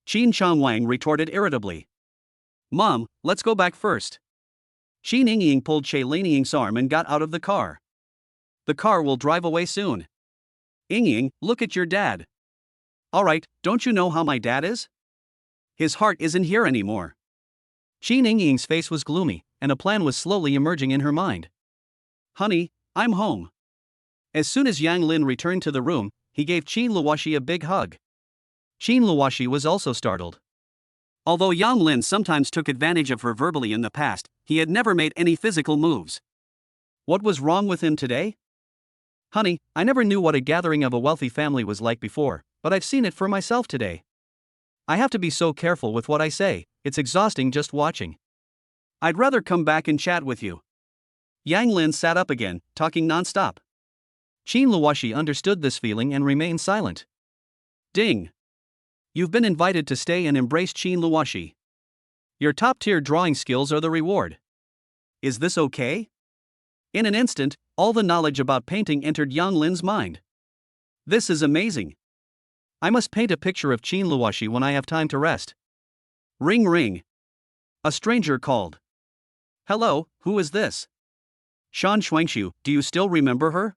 Qin Changwang retorted irritably. Mom, let's go back first. Qin Ying pulled Che Laniying's arm and got out of the car. The car will drive away soon. Ying, look at your dad. Alright, don't you know how my dad is? His heart isn't here anymore. Qin Ying's face was gloomy, and a plan was slowly emerging in her mind. Honey, I'm home. As soon as Yang Lin returned to the room, he gave Qin Luoshi a big hug. Qin Luoshi was also startled. Although Yang Lin sometimes took advantage of her verbally in the past, he had never made any physical moves. What was wrong with him today? Honey, I never knew what a gathering of a wealthy family was like before, but I've seen it for myself today. I have to be so careful with what I say, it's exhausting just watching. I'd rather come back and chat with you. Yang Lin sat up again, talking non-stop. Qin Luoshi understood this feeling and remained silent. Ding! You've been invited to stay and embrace Qin Luoshi. Your top-tier drawing skills are the reward. Is this okay? In an instant, all the knowledge about painting entered Yang Lin's mind. This is amazing. I must paint a picture of Qin Luoshi when I have time to rest. Ring ring. A stranger called. Hello, who is this? Shan Shuangshu, do you still remember her?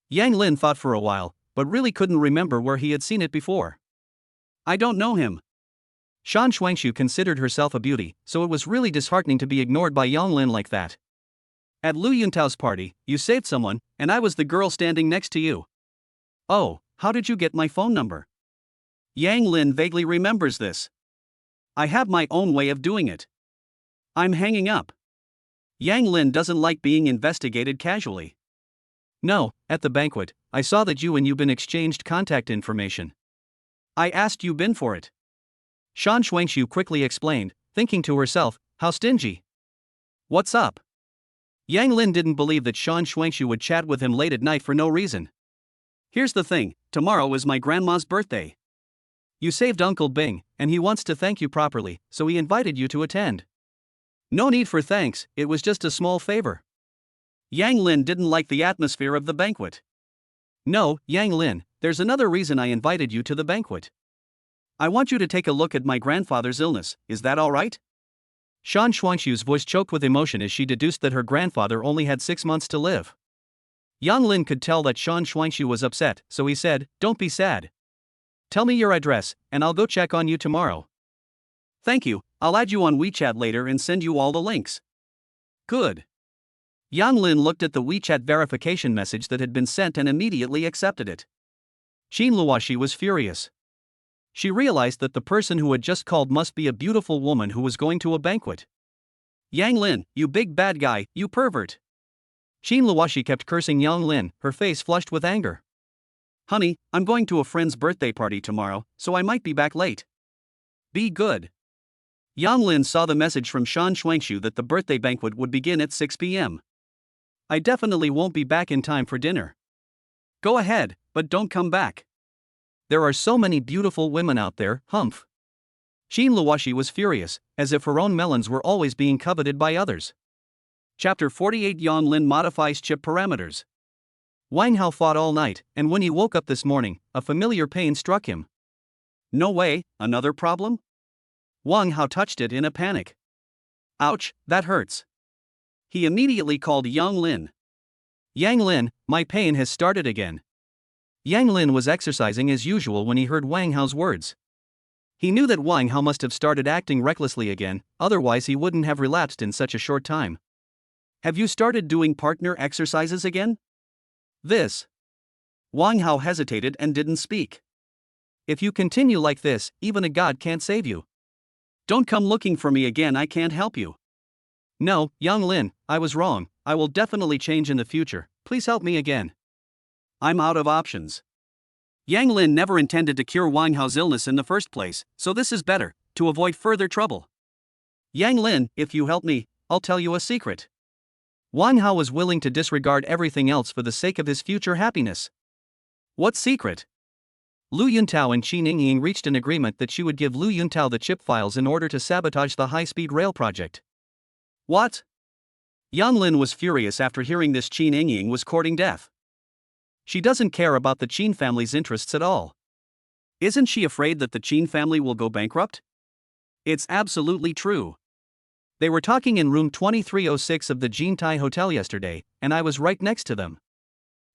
Yang Lin thought for a while, but really couldn't remember where he had seen it before. I don't know him. Shan Shuangshu considered herself a beauty, so it was really disheartening to be ignored by Yang Lin like that. At Lu Yuntao's party, you saved someone, and I was the girl standing next to you. Oh, how did you get my phone number? Yang Lin vaguely remembers this. I have my own way of doing it. I'm hanging up. Yang Lin doesn't like being investigated casually. No, at the banquet, I saw that you and Yubin exchanged contact information. I asked Yubin for it. Shan Shuangshu quickly explained, thinking to herself, how stingy. What's up? Yang Lin didn't believe that Shan Shuangshu would chat with him late at night for no reason. Here's the thing, tomorrow is my grandma's birthday. You saved Uncle Bing, and he wants to thank you properly, so he invited you to attend. No need for thanks, it was just a small favor. Yang Lin didn't like the atmosphere of the banquet. No, Yang Lin, there's another reason I invited you to the banquet. I want you to take a look at my grandfather's illness, is that alright? Shan Shuangshu's voice choked with emotion as she deduced that her grandfather only had 6 months to live. Yang Lin could tell that Shan Shuangshu was upset, so he said, Don't be sad. Tell me your address, and I'll go check on you tomorrow. Thank you, I'll add you on WeChat later and send you all the links. Good. Yang Lin looked at the WeChat verification message that had been sent and immediately accepted it. Qin Luoxi was furious. She realized that the person who had just called must be a beautiful woman who was going to a banquet. Yang Lin, you big bad guy, you pervert. Qin Luoxi kept cursing Yang Lin, her face flushed with anger. Honey, I'm going to a friend's birthday party tomorrow, so I might be back late. Be good. Yang Lin saw the message from Shan Shuangshu that the birthday banquet would begin at 6 p.m. I definitely won't be back in time for dinner. Go ahead, but don't come back. There are so many beautiful women out there, humph. Qin Luoxi was furious, as if her own melons were always being coveted by others. Chapter 48 Yang Lin modifies chip parameters. Wang Hao fought all night, and when he woke up this morning, a familiar pain struck him. No way, another problem? Wang Hao touched it in a panic. Ouch, that hurts. He immediately called Yang Lin. Yang Lin, my pain has started again. Yang Lin was exercising as usual when he heard Wang Hao's words. He knew that Wang Hao must have started acting recklessly again, otherwise he wouldn't have relapsed in such a short time. Have you started doing partner exercises again? This. Wang Hao hesitated and didn't speak. If you continue like this, even a god can't save you. Don't come looking for me again, I can't help you. No, Yang Lin, I was wrong, I will definitely change in the future, please help me again. I'm out of options. Yang Lin never intended to cure Wang Hao's illness in the first place, so this is better, to avoid further trouble. Yang Lin, if you help me, I'll tell you a secret. Wang Hao was willing to disregard everything else for the sake of his future happiness. What secret? Lu Yuntao and Qin Yingying reached an agreement that she would give Lu Yuntao the chip files in order to sabotage the high-speed rail project. What? Yang Lin was furious after hearing this. Qin Yingying was courting death. She doesn't care about the Qin family's interests at all. Isn't she afraid that the Qin family will go bankrupt? It's absolutely true. They were talking in room 2306 of the Jintai Hotel yesterday, and I was right next to them.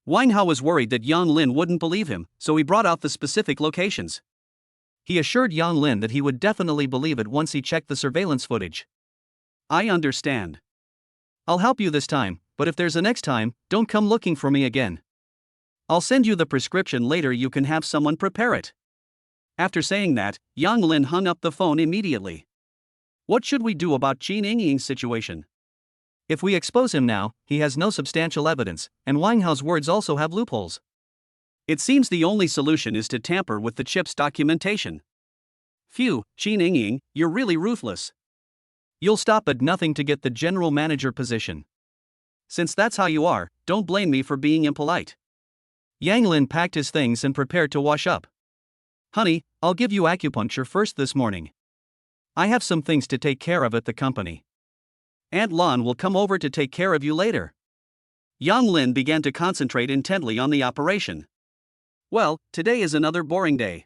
Wang Hao was worried that Yang Lin wouldn't believe him, so he brought out the specific locations. He assured Yang Lin that he would definitely believe it once he checked the surveillance footage. I understand. I'll help you this time, but if there's a next time, don't come looking for me again. I'll send you the prescription later, you can have someone prepare it. After saying that, Yang Lin hung up the phone immediately. What should we do about Qin Yingying's situation? If we expose him now, he has no substantial evidence, and Wang Hao's words also have loopholes. It seems the only solution is to tamper with the chip's documentation. Phew, Qin Yingying, you're really ruthless. You'll stop at nothing to get the general manager position. Since that's how you are, don't blame me for being impolite. Yang Lin packed his things and prepared to wash up. Honey, I'll give you acupuncture first this morning. I have some things to take care of at the company. Aunt Lan will come over to take care of you later. Yang Lin began to concentrate intently on the operation. Well, today is another boring day.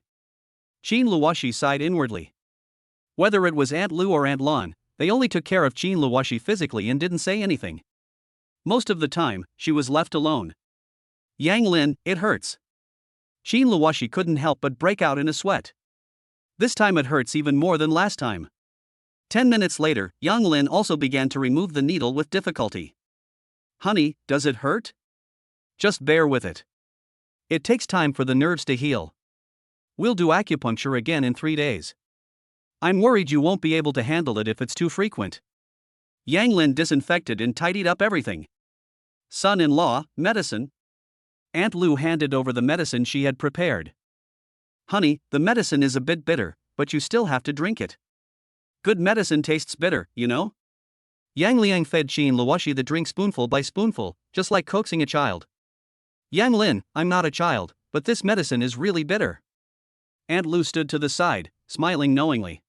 Qin Luoxi sighed inwardly. Whether it was Aunt Lu or Aunt Lan, they only took care of Qin Luoxi physically and didn't say anything. Most of the time, she was left alone. Yang Lin, it hurts. Qin Luoxi couldn't help but break out in a sweat. This time it hurts even more than last time. 10 minutes later, Yang Lin also began to remove the needle with difficulty. Honey, does it hurt? Just bear with it. It takes time for the nerves to heal. We'll do acupuncture again in 3 days. I'm worried you won't be able to handle it if it's too frequent. Yang Lin disinfected and tidied up everything. Son-in-law, medicine. Aunt Lu handed over the medicine she had prepared. Honey, the medicine is a bit bitter, but you still have to drink it. Good medicine tastes bitter, you know? Yang Liang fed Qin Luoxi the drink spoonful by spoonful, just like coaxing a child. Yang Lin, I'm not a child, but this medicine is really bitter. Aunt Lu stood to the side, smiling knowingly.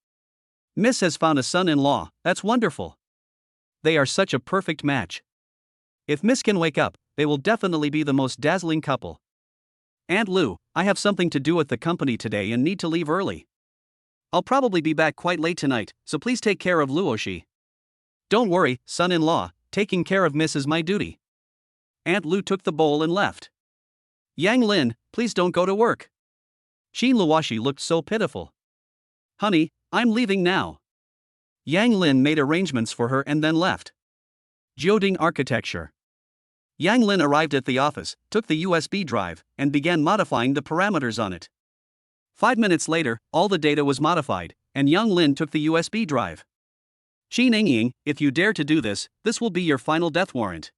Miss has found a son-in-law, that's wonderful. They are such a perfect match. If Miss can wake up, they will definitely be the most dazzling couple. Aunt Lu, I have something to do at the company today and need to leave early. I'll probably be back quite late tonight, so please take care of Luoxi. Don't worry, son-in-law, taking care of Miss is my duty. Aunt Lu took the bowl and left. Yang Lin, please don't go to work. Qin Luoxi looked so pitiful. Honey, I'm leaving now. Yang Lin made arrangements for her and then left. Geoding architecture. Yang Lin arrived at the office, took the USB drive, and began modifying the parameters on it. 5 minutes later, all the data was modified, and Yang Lin took the USB drive. Qin Yingying, if you dare to do this, this will be your final death warrant.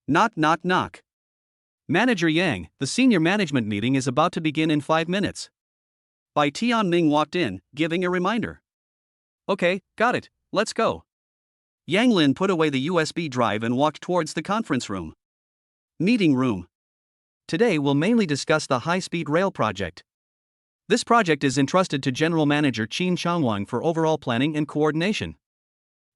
Knock knock knock. Manager Yang, the senior management meeting is about to begin in 5 minutes. Bai Tianming walked in, giving a reminder. Okay, got it, let's go. Yang Lin put away the USB drive and walked towards the conference room. Meeting room. Today we'll mainly discuss the high-speed rail project. This project is entrusted to General Manager Qin Changwang for overall planning and coordination.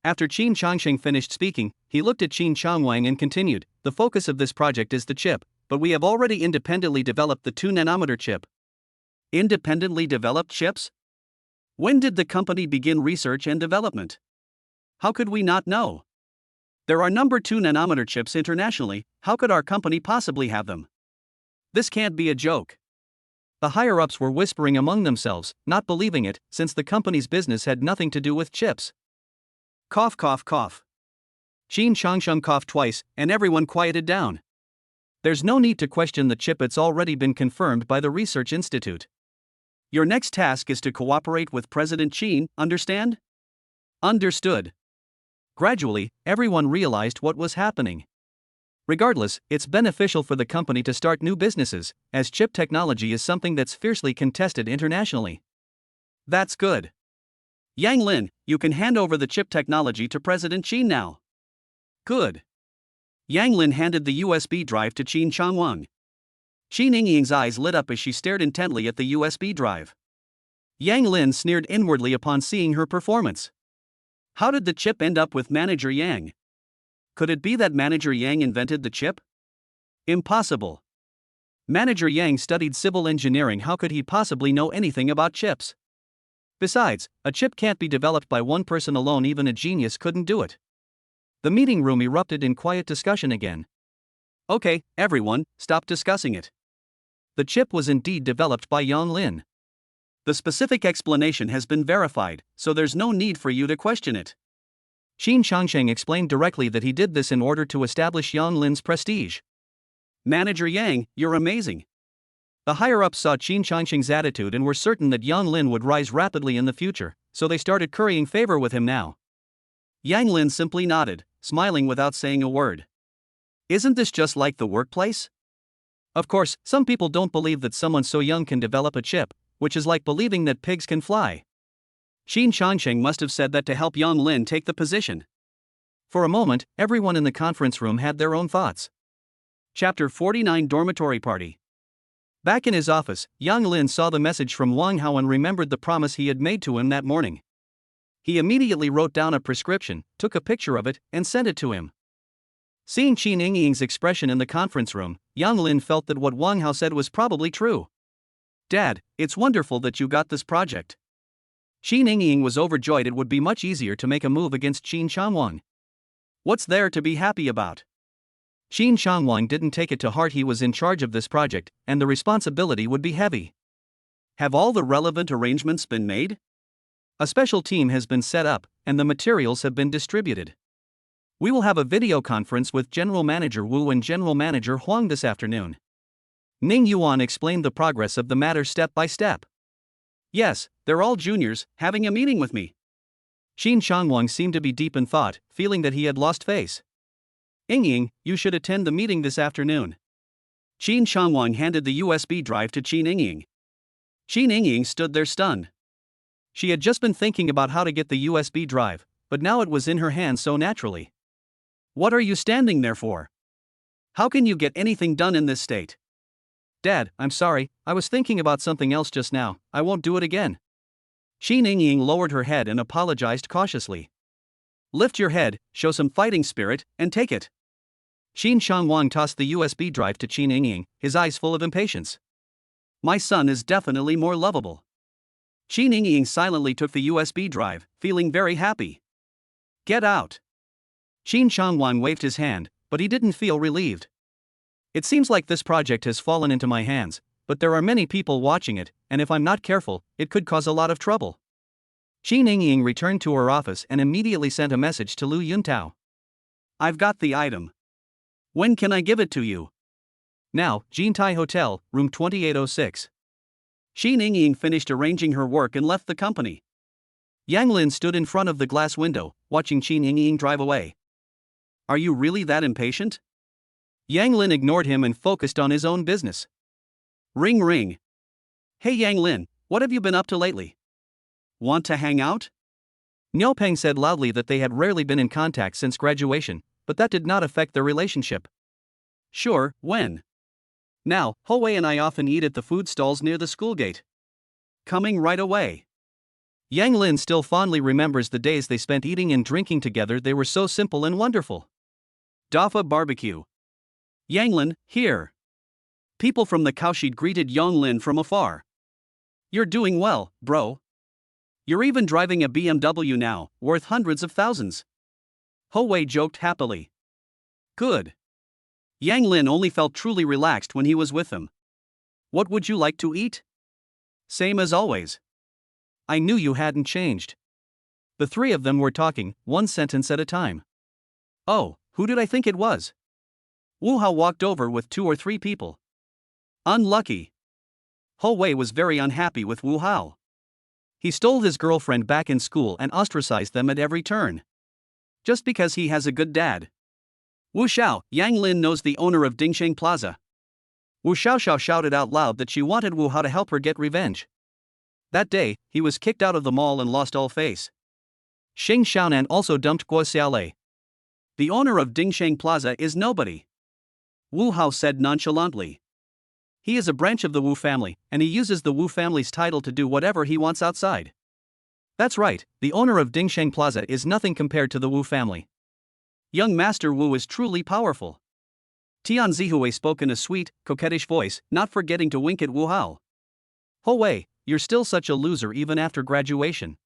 After Qin Changsheng finished speaking, he looked at Qin Changwang and continued, the focus of this project is the chip, but we have already independently developed the 2-nanometer chip. Independently developed chips? When did the company begin research and development? How could we not know? There are number 2-nanometer chips internationally, how could our company possibly have them? This can't be a joke. The higher-ups were whispering among themselves, not believing it, since the company's business had nothing to do with chips. Cough cough cough. Qin Changsheng coughed twice, and everyone quieted down. There's no need to question the chip, it's already been confirmed by the Research Institute. Your next task is to cooperate with President Qin, understand? Understood. Gradually, everyone realized what was happening. Regardless, it's beneficial for the company to start new businesses, as chip technology is something that's fiercely contested internationally. That's good. Yang Lin, you can hand over the chip technology to President Qin now. Good. Yang Lin handed the USB drive to Qin Changwang. Qin Yingying's eyes lit up as she stared intently at the USB drive. Yang Lin sneered inwardly upon seeing her performance. How did the chip end up with Manager Yang? Could it be that Manager Yang invented the chip? Impossible. Manager Yang studied civil engineering, how could he possibly know anything about chips? Besides, a chip can't be developed by one person alone, even a genius couldn't do it. The meeting room erupted in quiet discussion again. Okay, everyone, stop discussing it. The chip was indeed developed by Yang Lin. The specific explanation has been verified, so there's no need for you to question it. Qin Changsheng explained directly that he did this in order to establish Yang Lin's prestige. Manager Yang, you're amazing. The higher-ups saw Qin Changsheng's attitude and were certain that Yang Lin would rise rapidly in the future, so they started currying favor with him now. Yang Lin simply nodded, smiling without saying a word. Isn't this just like the workplace? Of course, some people don't believe that someone so young can develop a chip, which is like believing that pigs can fly. Qin Changsheng must have said that to help Yang Lin take the position. For a moment, everyone in the conference room had their own thoughts. Chapter 49 Dormitory Party. Back in his office, Yang Lin saw the message from Wang Hao and remembered the promise he had made to him that morning. He immediately wrote down a prescription, took a picture of it, and sent it to him. Seeing Qin Yingying's expression in the conference room, Yang Lin felt that what Wang Hao said was probably true. Dad, it's wonderful that you got this project. Qin Yingying was overjoyed. It would be much easier to make a move against Qin Changwang. What's there to be happy about? Qin Changwang didn't take it to heart. He was in charge of this project, and the responsibility would be heavy. Have all the relevant arrangements been made? A special team has been set up, and the materials have been distributed. We will have a video conference with General Manager Wu and General Manager Huang this afternoon. Ning Yuan explained the progress of the matter step by step. Yes, they're all juniors, having a meeting with me. Qin Changwang seemed to be deep in thought, feeling that he had lost face. Yingying, you should attend the meeting this afternoon. Qin Changwang handed the USB drive to Qin Yingying. Qin Yingying stood there stunned. She had just been thinking about how to get the USB drive, but now it was in her hand so naturally. What are you standing there for? How can you get anything done in this state? Dad, I'm sorry, I was thinking about something else just now, I won't do it again. Qin Yingying lowered her head and apologized cautiously. Lift your head, show some fighting spirit, and take it. Qin Changwang tossed the USB drive to Qin Yingying, his eyes full of impatience. My son is definitely more lovable. Qin Yingying silently took the USB drive, feeling very happy. Get out. Qin Changwang waved his hand, but he didn't feel relieved. It seems like this project has fallen into my hands, but there are many people watching it, and if I'm not careful, it could cause a lot of trouble. Qin Yingying returned to her office and immediately sent a message to Lu Yuntao. I've got the item. When can I give it to you? Now, Jintai Hotel, room 2806. Xin Yingying finished arranging her work and left the company. Yang Lin stood in front of the glass window, watching Xin Yingying drive away. Are you really that impatient? Yang Lin ignored him and focused on his own business. Ring ring. Hey Yang Lin, what have you been up to lately? Want to hang out? Niu Peng said loudly that they had rarely been in contact since graduation, but that did not affect their relationship. Sure, when? Now, Ho Wei and I often eat at the food stalls near the school gate. Coming right away. Yang Lin still fondly remembers the days they spent eating and drinking together. They were so simple and wonderful. Dafa barbecue. Yang Lin, here. People from the cowshed greeted Yang Lin from afar. You're doing well, bro. You're even driving a BMW now, worth hundreds of thousands. Ho Wei joked happily. Good. Yang Lin only felt truly relaxed when he was with them. What would you like to eat? Same as always. I knew you hadn't changed. The three of them were talking, one sentence at a time. Oh, who did I think it was? Wu Hao walked over with 2 or 3 people. Unlucky. Ho Wei was very unhappy with Wu Hao. He stole his girlfriend back in school and ostracized them at every turn. Just because he has a good dad. Wu Xiao, Yang Lin knows the owner of Dingsheng Plaza. Wu Xiaoxiao shouted out loud that she wanted Wu Hao to help her get revenge. That day, he was kicked out of the mall and lost all face. Sheng Xiaonan also dumped Guo Xiaolei. The owner of Dingsheng Plaza is nobody. Wu Hao said nonchalantly. He is a branch of the Wu family, and he uses the Wu family's title to do whatever he wants outside. That's right, the owner of Dingsheng Plaza is nothing compared to the Wu family. Young Master Wu is truly powerful. Tian Zihui spoke in a sweet, coquettish voice, not forgetting to wink at Wu Hao. Ho Wei, you're still such a loser even after graduation.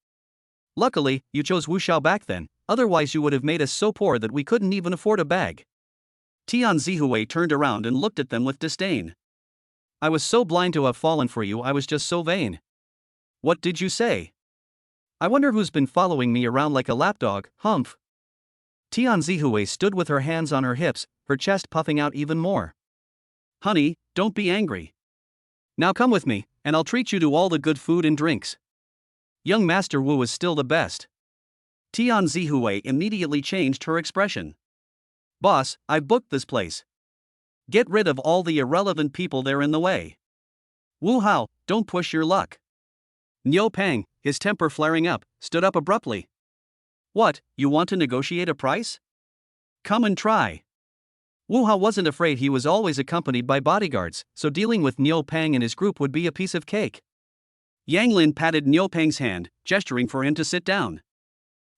Luckily, you chose Wu Xiao back then, otherwise you would have made us so poor that we couldn't even afford a bag. Tian Zihui turned around and looked at them with disdain. I was so blind to have fallen for you, I was just so vain. What did you say? I wonder who's been following me around like a lapdog, humph. Tian Zihui stood with her hands on her hips, her chest puffing out even more. Honey, don't be angry. Now come with me, and I'll treat you to all the good food and drinks. Young Master Wu is still the best. Tian Zihui immediately changed her expression. Boss, I've booked this place. Get rid of all the irrelevant people there in the way. Wu Hao, don't push your luck. Niu Peng, his temper flaring up, stood up abruptly. What, you want to negotiate a price? Come and try. Wu Hao wasn't afraid. He was always accompanied by bodyguards, so dealing with Niu Peng and his group would be a piece of cake. Yang Lin patted Niu Peng's hand, gesturing for him to sit down.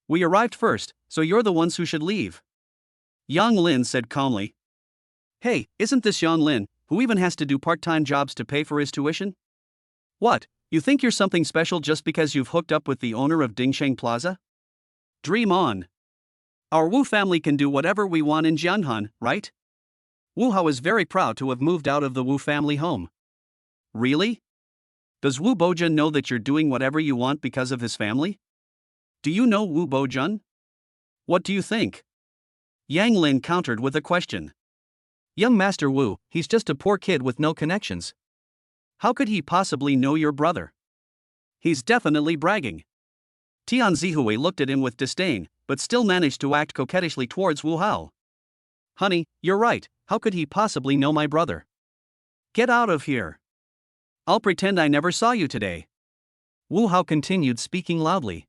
We arrived first, so you're the ones who should leave. Yang Lin said calmly. Hey, isn't this Yang Lin, who even has to do part-time jobs to pay for his tuition? What, you think you're something special just because you've hooked up with the owner of Dingsheng Plaza? Dream on. Our Wu family can do whatever we want in Jianhan, right? Wu Hao is very proud to have moved out of the Wu family home. Really? Does Wu Boujun know that you're doing whatever you want because of his family? Do you know Wu Boujun? What do you think? Yang Lin countered with a question. Young Master Wu, he's just a poor kid with no connections. How could he possibly know your brother? He's definitely bragging. Tian Zihui looked at him with disdain, but still managed to act coquettishly towards Wu Hao. Honey, you're right, how could he possibly know my brother? Get out of here. I'll pretend I never saw you today. Wu Hao continued speaking loudly.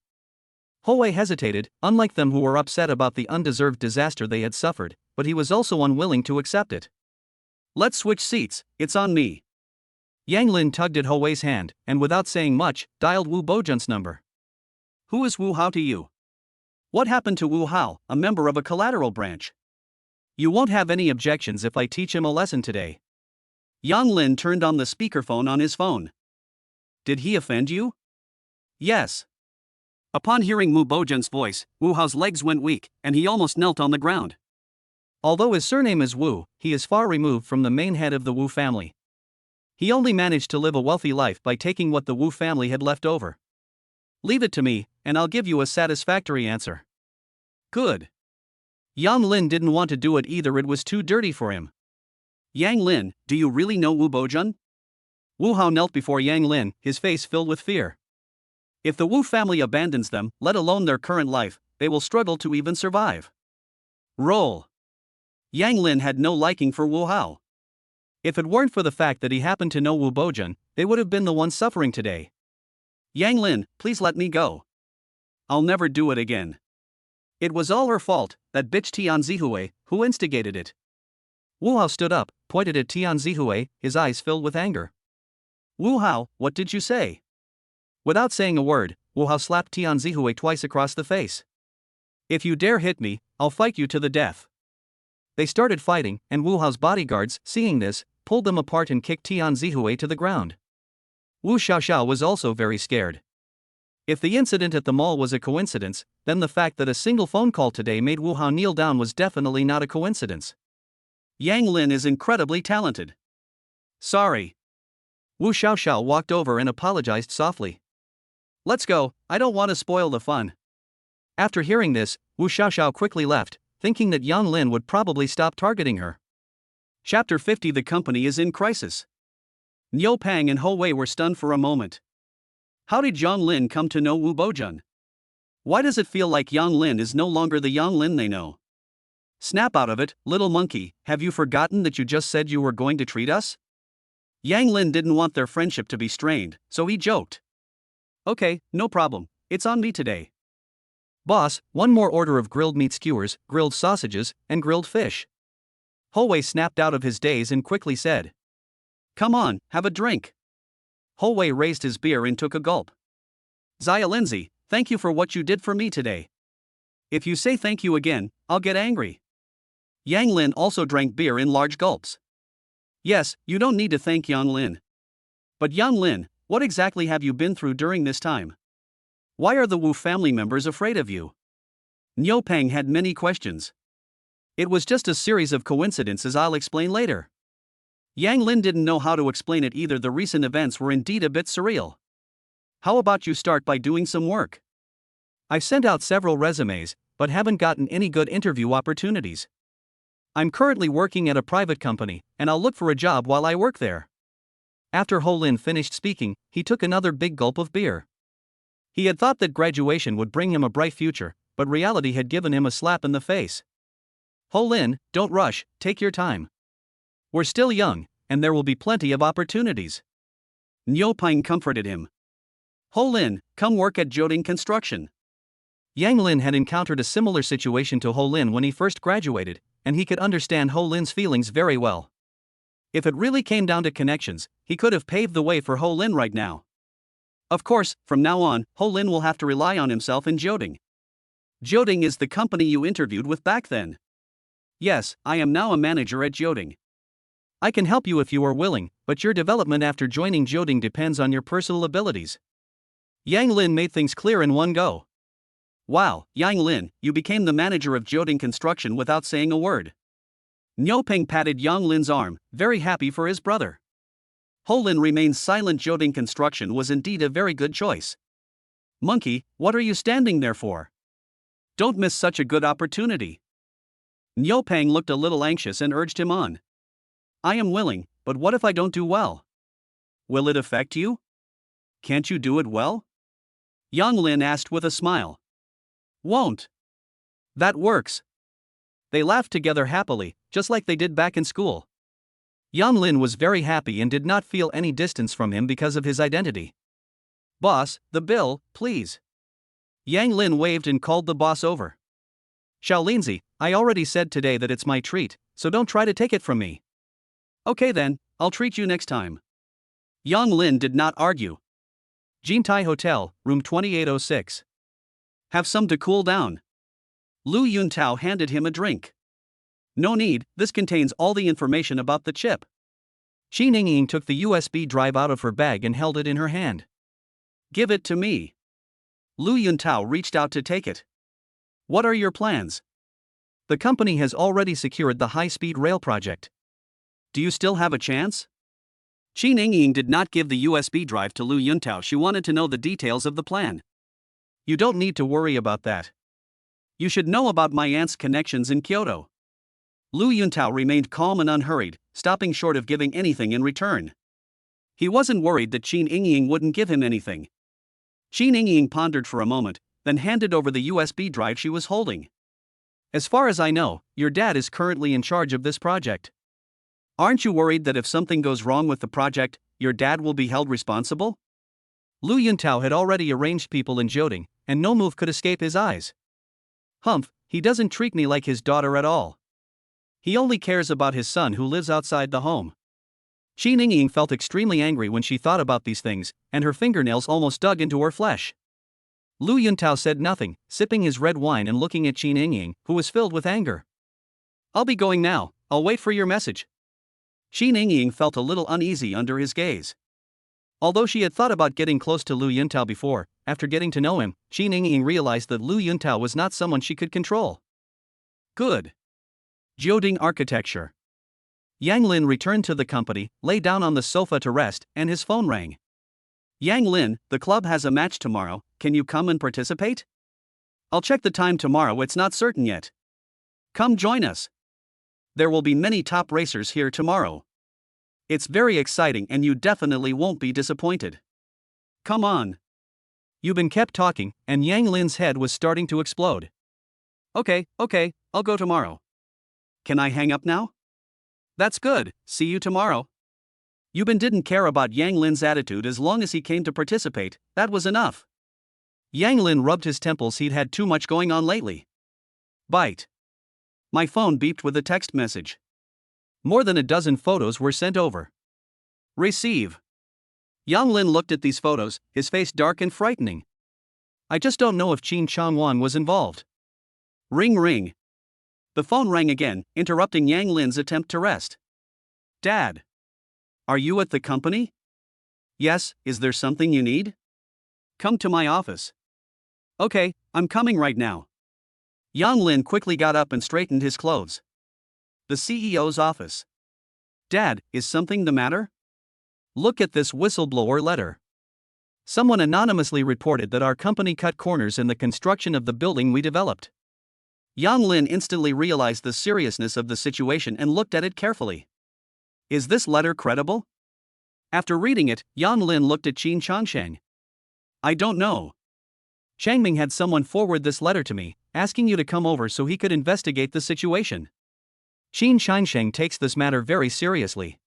Ho Wei hesitated, unlike them who were upset about the undeserved disaster they had suffered, but he was also unwilling to accept it. Let's switch seats, it's on me. Yang Lin tugged at Ho Wei's hand, and without saying much, dialed Wu Boujun's number. Who is Wu Hao to you? What happened to Wu Hao, a member of a collateral branch? You won't have any objections if I teach him a lesson today. Yang Lin turned on the speakerphone on his phone. Did he offend you? Yes. Upon hearing Wu Boujun's voice, Wu Hao's legs went weak, and he almost knelt on the ground. Although his surname is Wu, he is far removed from the main head of the Wu family. He only managed to live a wealthy life by taking what the Wu family had left over. Leave it to me, and I'll give you a satisfactory answer. Good. Yang Lin didn't want to do it either, it was too dirty for him. Yang Lin, do you really know Wu Bojun? Wu Hao knelt before Yang Lin, his face filled with fear. If the Wu family abandons them, let alone their current life, they will struggle to even survive. Roll. Yang Lin had no liking for Wu Hao. If it weren't for the fact that he happened to know Wu Bojun, they would have been the ones suffering today. Yang Lin, please let me go. I'll never do it again. It was all her fault, that bitch Tian Zihue, who instigated it. Wu Hao stood up, pointed at Tian Zihue, his eyes filled with anger. Wu Hao, what did you say? Without saying a word, Wu Hao slapped Tian Zihue twice across the face. If you dare hit me, I'll fight you to the death. They started fighting, and Wu Hao's bodyguards, seeing this, pulled them apart and kicked Tian Zihue to the ground. Wu Xiaoxiao was also very scared. If the incident at the mall was a coincidence, then the fact that a single phone call today made Wu Hao kneel down was definitely not a coincidence. Yang Lin is incredibly talented. Sorry. Wu Xiaoxiao walked over and apologized softly. Let's go, I don't want to spoil the fun. After hearing this, Wu Xiaoxiao quickly left, thinking that Yang Lin would probably stop targeting her. Chapter 50. The company is in crisis. Niu Pang and Ho Wei were stunned for a moment. How did Yang Lin come to know Wu Bojun? Why does it feel like Yang Lin is no longer the Yang Lin they know? Snap out of it, little monkey, have you forgotten that you just said you were going to treat us? Yang Lin didn't want their friendship to be strained, so he joked. Okay, no problem, it's on me today. Boss, one more order of grilled meat skewers, grilled sausages, and grilled fish. Ho Wei snapped out of his daze and quickly said. Come on, have a drink. Ho Wei raised his beer and took a gulp. Xia Lindsay, thank you for what you did for me today. If you say thank you again, I'll get angry. Yang Lin also drank beer in large gulps. Yes, you don't need to thank Yang Lin. But Yang Lin, what exactly have you been through during this time? Why are the Wu family members afraid of you? Niu Pang had many questions. It was just a series of coincidences, I'll explain later. Yang Lin didn't know how to explain it either. The recent events were indeed a bit surreal. How about you start by doing some work? I've sent out several resumes, but haven't gotten any good interview opportunities. I'm currently working at a private company, and I'll look for a job while I work there. After Ho Lin finished speaking, he took another big gulp of beer. He had thought that graduation would bring him a bright future, but reality had given him a slap in the face. Ho Lin, don't rush, take your time. We're still young, and there will be plenty of opportunities. Niu Pang comforted him. Ho Lin, come work at Jiuding Construction. Yang Lin had encountered a similar situation to Ho Lin when he first graduated, and he could understand Ho Lin's feelings very well. If it really came down to connections, he could have paved the way for Ho Lin right now. Of course, from now on, Ho Lin will have to rely on himself in Jiuding. Jiuding is the company you interviewed with back then. Yes, I am now a manager at Jiuding. I can help you if you are willing, but your development after joining Jiuding depends on your personal abilities. Yang Lin made things clear in one go. Wow, Yang Lin, you became the manager of Jiuding Construction without saying a word. Niu Peng patted Yang Lin's arm, very happy for his brother. Ho Lin remained silent. Jiuding Construction was indeed a very good choice. Monkey, what are you standing there for? Don't miss such a good opportunity. Niu Peng looked a little anxious and urged him on. I am willing, but what if I don't do well? Will it affect you? Can't you do it well? Yang Lin asked with a smile. Won't. That works. They laughed together happily, just like they did back in school. Yang Lin was very happy and did not feel any distance from him because of his identity. Boss, the bill, please. Yang Lin waved and called the boss over. Xiaolinzi, I already said today that it's my treat, so don't try to take it from me. Okay then, I'll treat you next time. Yang Lin did not argue. Jintai Hotel, room 2806. Have some to cool down. Lu Yuntao handed him a drink. No need, this contains all the information about the chip. Qi Ningying took the USB drive out of her bag and held it in her hand. Give it to me. Lu Yuntao reached out to take it. What are your plans? The company has already secured the high-speed rail project. Do you still have a chance? Qi Ningying did not give the USB drive to Lu Yuntao. She wanted to know the details of the plan. You don't need to worry about that. You should know about my aunt's connections in Kyoto. Lu Yuntao remained calm and unhurried, stopping short of giving anything in return. He wasn't worried that Qin Yingying wouldn't give him anything. Qin Yingying pondered for a moment, then handed over the USB drive she was holding. As far as I know, your dad is currently in charge of this project. Aren't you worried that if something goes wrong with the project, your dad will be held responsible? Lu Yuntao had already arranged people in Jioding, and no move could escape his eyes. Humph, he doesn't treat me like his daughter at all. He only cares about his son who lives outside the home. Qin Yingying felt extremely angry when she thought about these things, and her fingernails almost dug into her flesh. Lu Yuntao said nothing, sipping his red wine and looking at Qin Yingying, who was filled with anger. I'll be going now, I'll wait for your message. Qin Yingying felt a little uneasy under his gaze. Although she had thought about getting close to Lu Yuntao before, after getting to know him, Qin Yingying realized that Lu Yuntao was not someone she could control. Good. Jioding architecture. Yang Lin returned to the company, lay down on the sofa to rest, and his phone rang. Yang Lin, the club has a match tomorrow, can you come and participate? I'll check the time tomorrow, it's not certain yet. Come join us. There will be many top racers here tomorrow. It's very exciting and you definitely won't be disappointed. Come on. Yubin kept talking, and Yang Lin's head was starting to explode. Okay, I'll go tomorrow. Can I hang up now? That's good, see you tomorrow. Yubin didn't care about Yang Lin's attitude as long as he came to participate, that was enough. Yang Lin rubbed his temples, he'd had too much going on lately. Bite. My phone beeped with a text message. More than a dozen photos were sent over. Receive. Yang Lin looked at these photos, his face dark and frightening. I just don't know if Qin Changwan was involved. Ring ring. The phone rang again, interrupting Yang Lin's attempt to rest. Dad. Are you at the company? Yes, is there something you need? Come to my office. Okay, I'm coming right now. Yang Lin quickly got up and straightened his clothes. The CEO's office. Dad, is something the matter? Look at this whistleblower letter. Someone anonymously reported that our company cut corners in the construction of the building we developed. Yang Lin instantly realized the seriousness of the situation and looked at it carefully. Is this letter credible? After reading it, Yang Lin looked at Qin Changsheng. I don't know. Changming had someone forward this letter to me, asking you to come over so he could investigate the situation. Qin Changsheng takes this matter very seriously.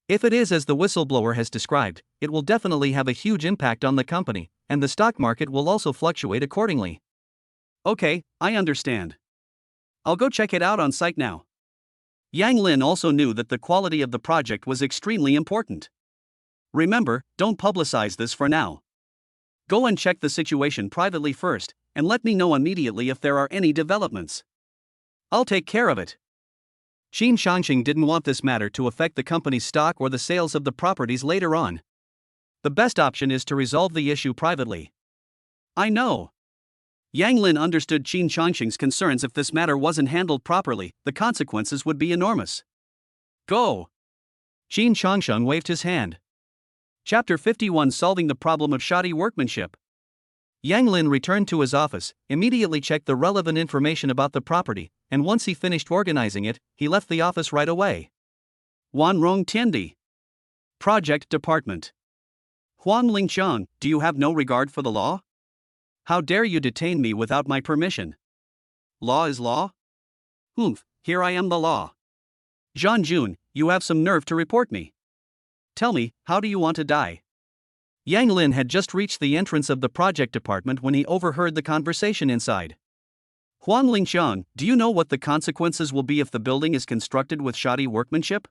If it is as the whistleblower has described, it will definitely have a huge impact on the company, and the stock market will also fluctuate accordingly. Okay, I understand. I'll go check it out on site now. Yang Lin also knew that the quality of the project was extremely important. Remember, don't publicize this for now. Go and check the situation privately first, and let me know immediately if there are any developments. I'll take care of it. Qin Changsheng didn't want this matter to affect the company's stock or the sales of the properties later on. The best option is to resolve the issue privately. I know. Yang Lin understood Qin Changsheng's concerns. If this matter wasn't handled properly, the consequences would be enormous. Go! Qin Changsheng waved his hand. Chapter 51, Solving the Problem of Shoddy Workmanship. Yang Lin returned to his office, immediately checked the relevant information about the property, and once he finished organizing it, he left the office right away. Wanrong Tiandi. Project Department. Huan Lingqiang, do you have no regard for the law? How dare you detain me without my permission? Law is law? Humph, here I am the law. Zhan Jun, you have some nerve to report me. Tell me, how do you want to die? Yang Lin had just reached the entrance of the project department when he overheard the conversation inside. Huan Lingqiang, do you know what the consequences will be if the building is constructed with shoddy workmanship?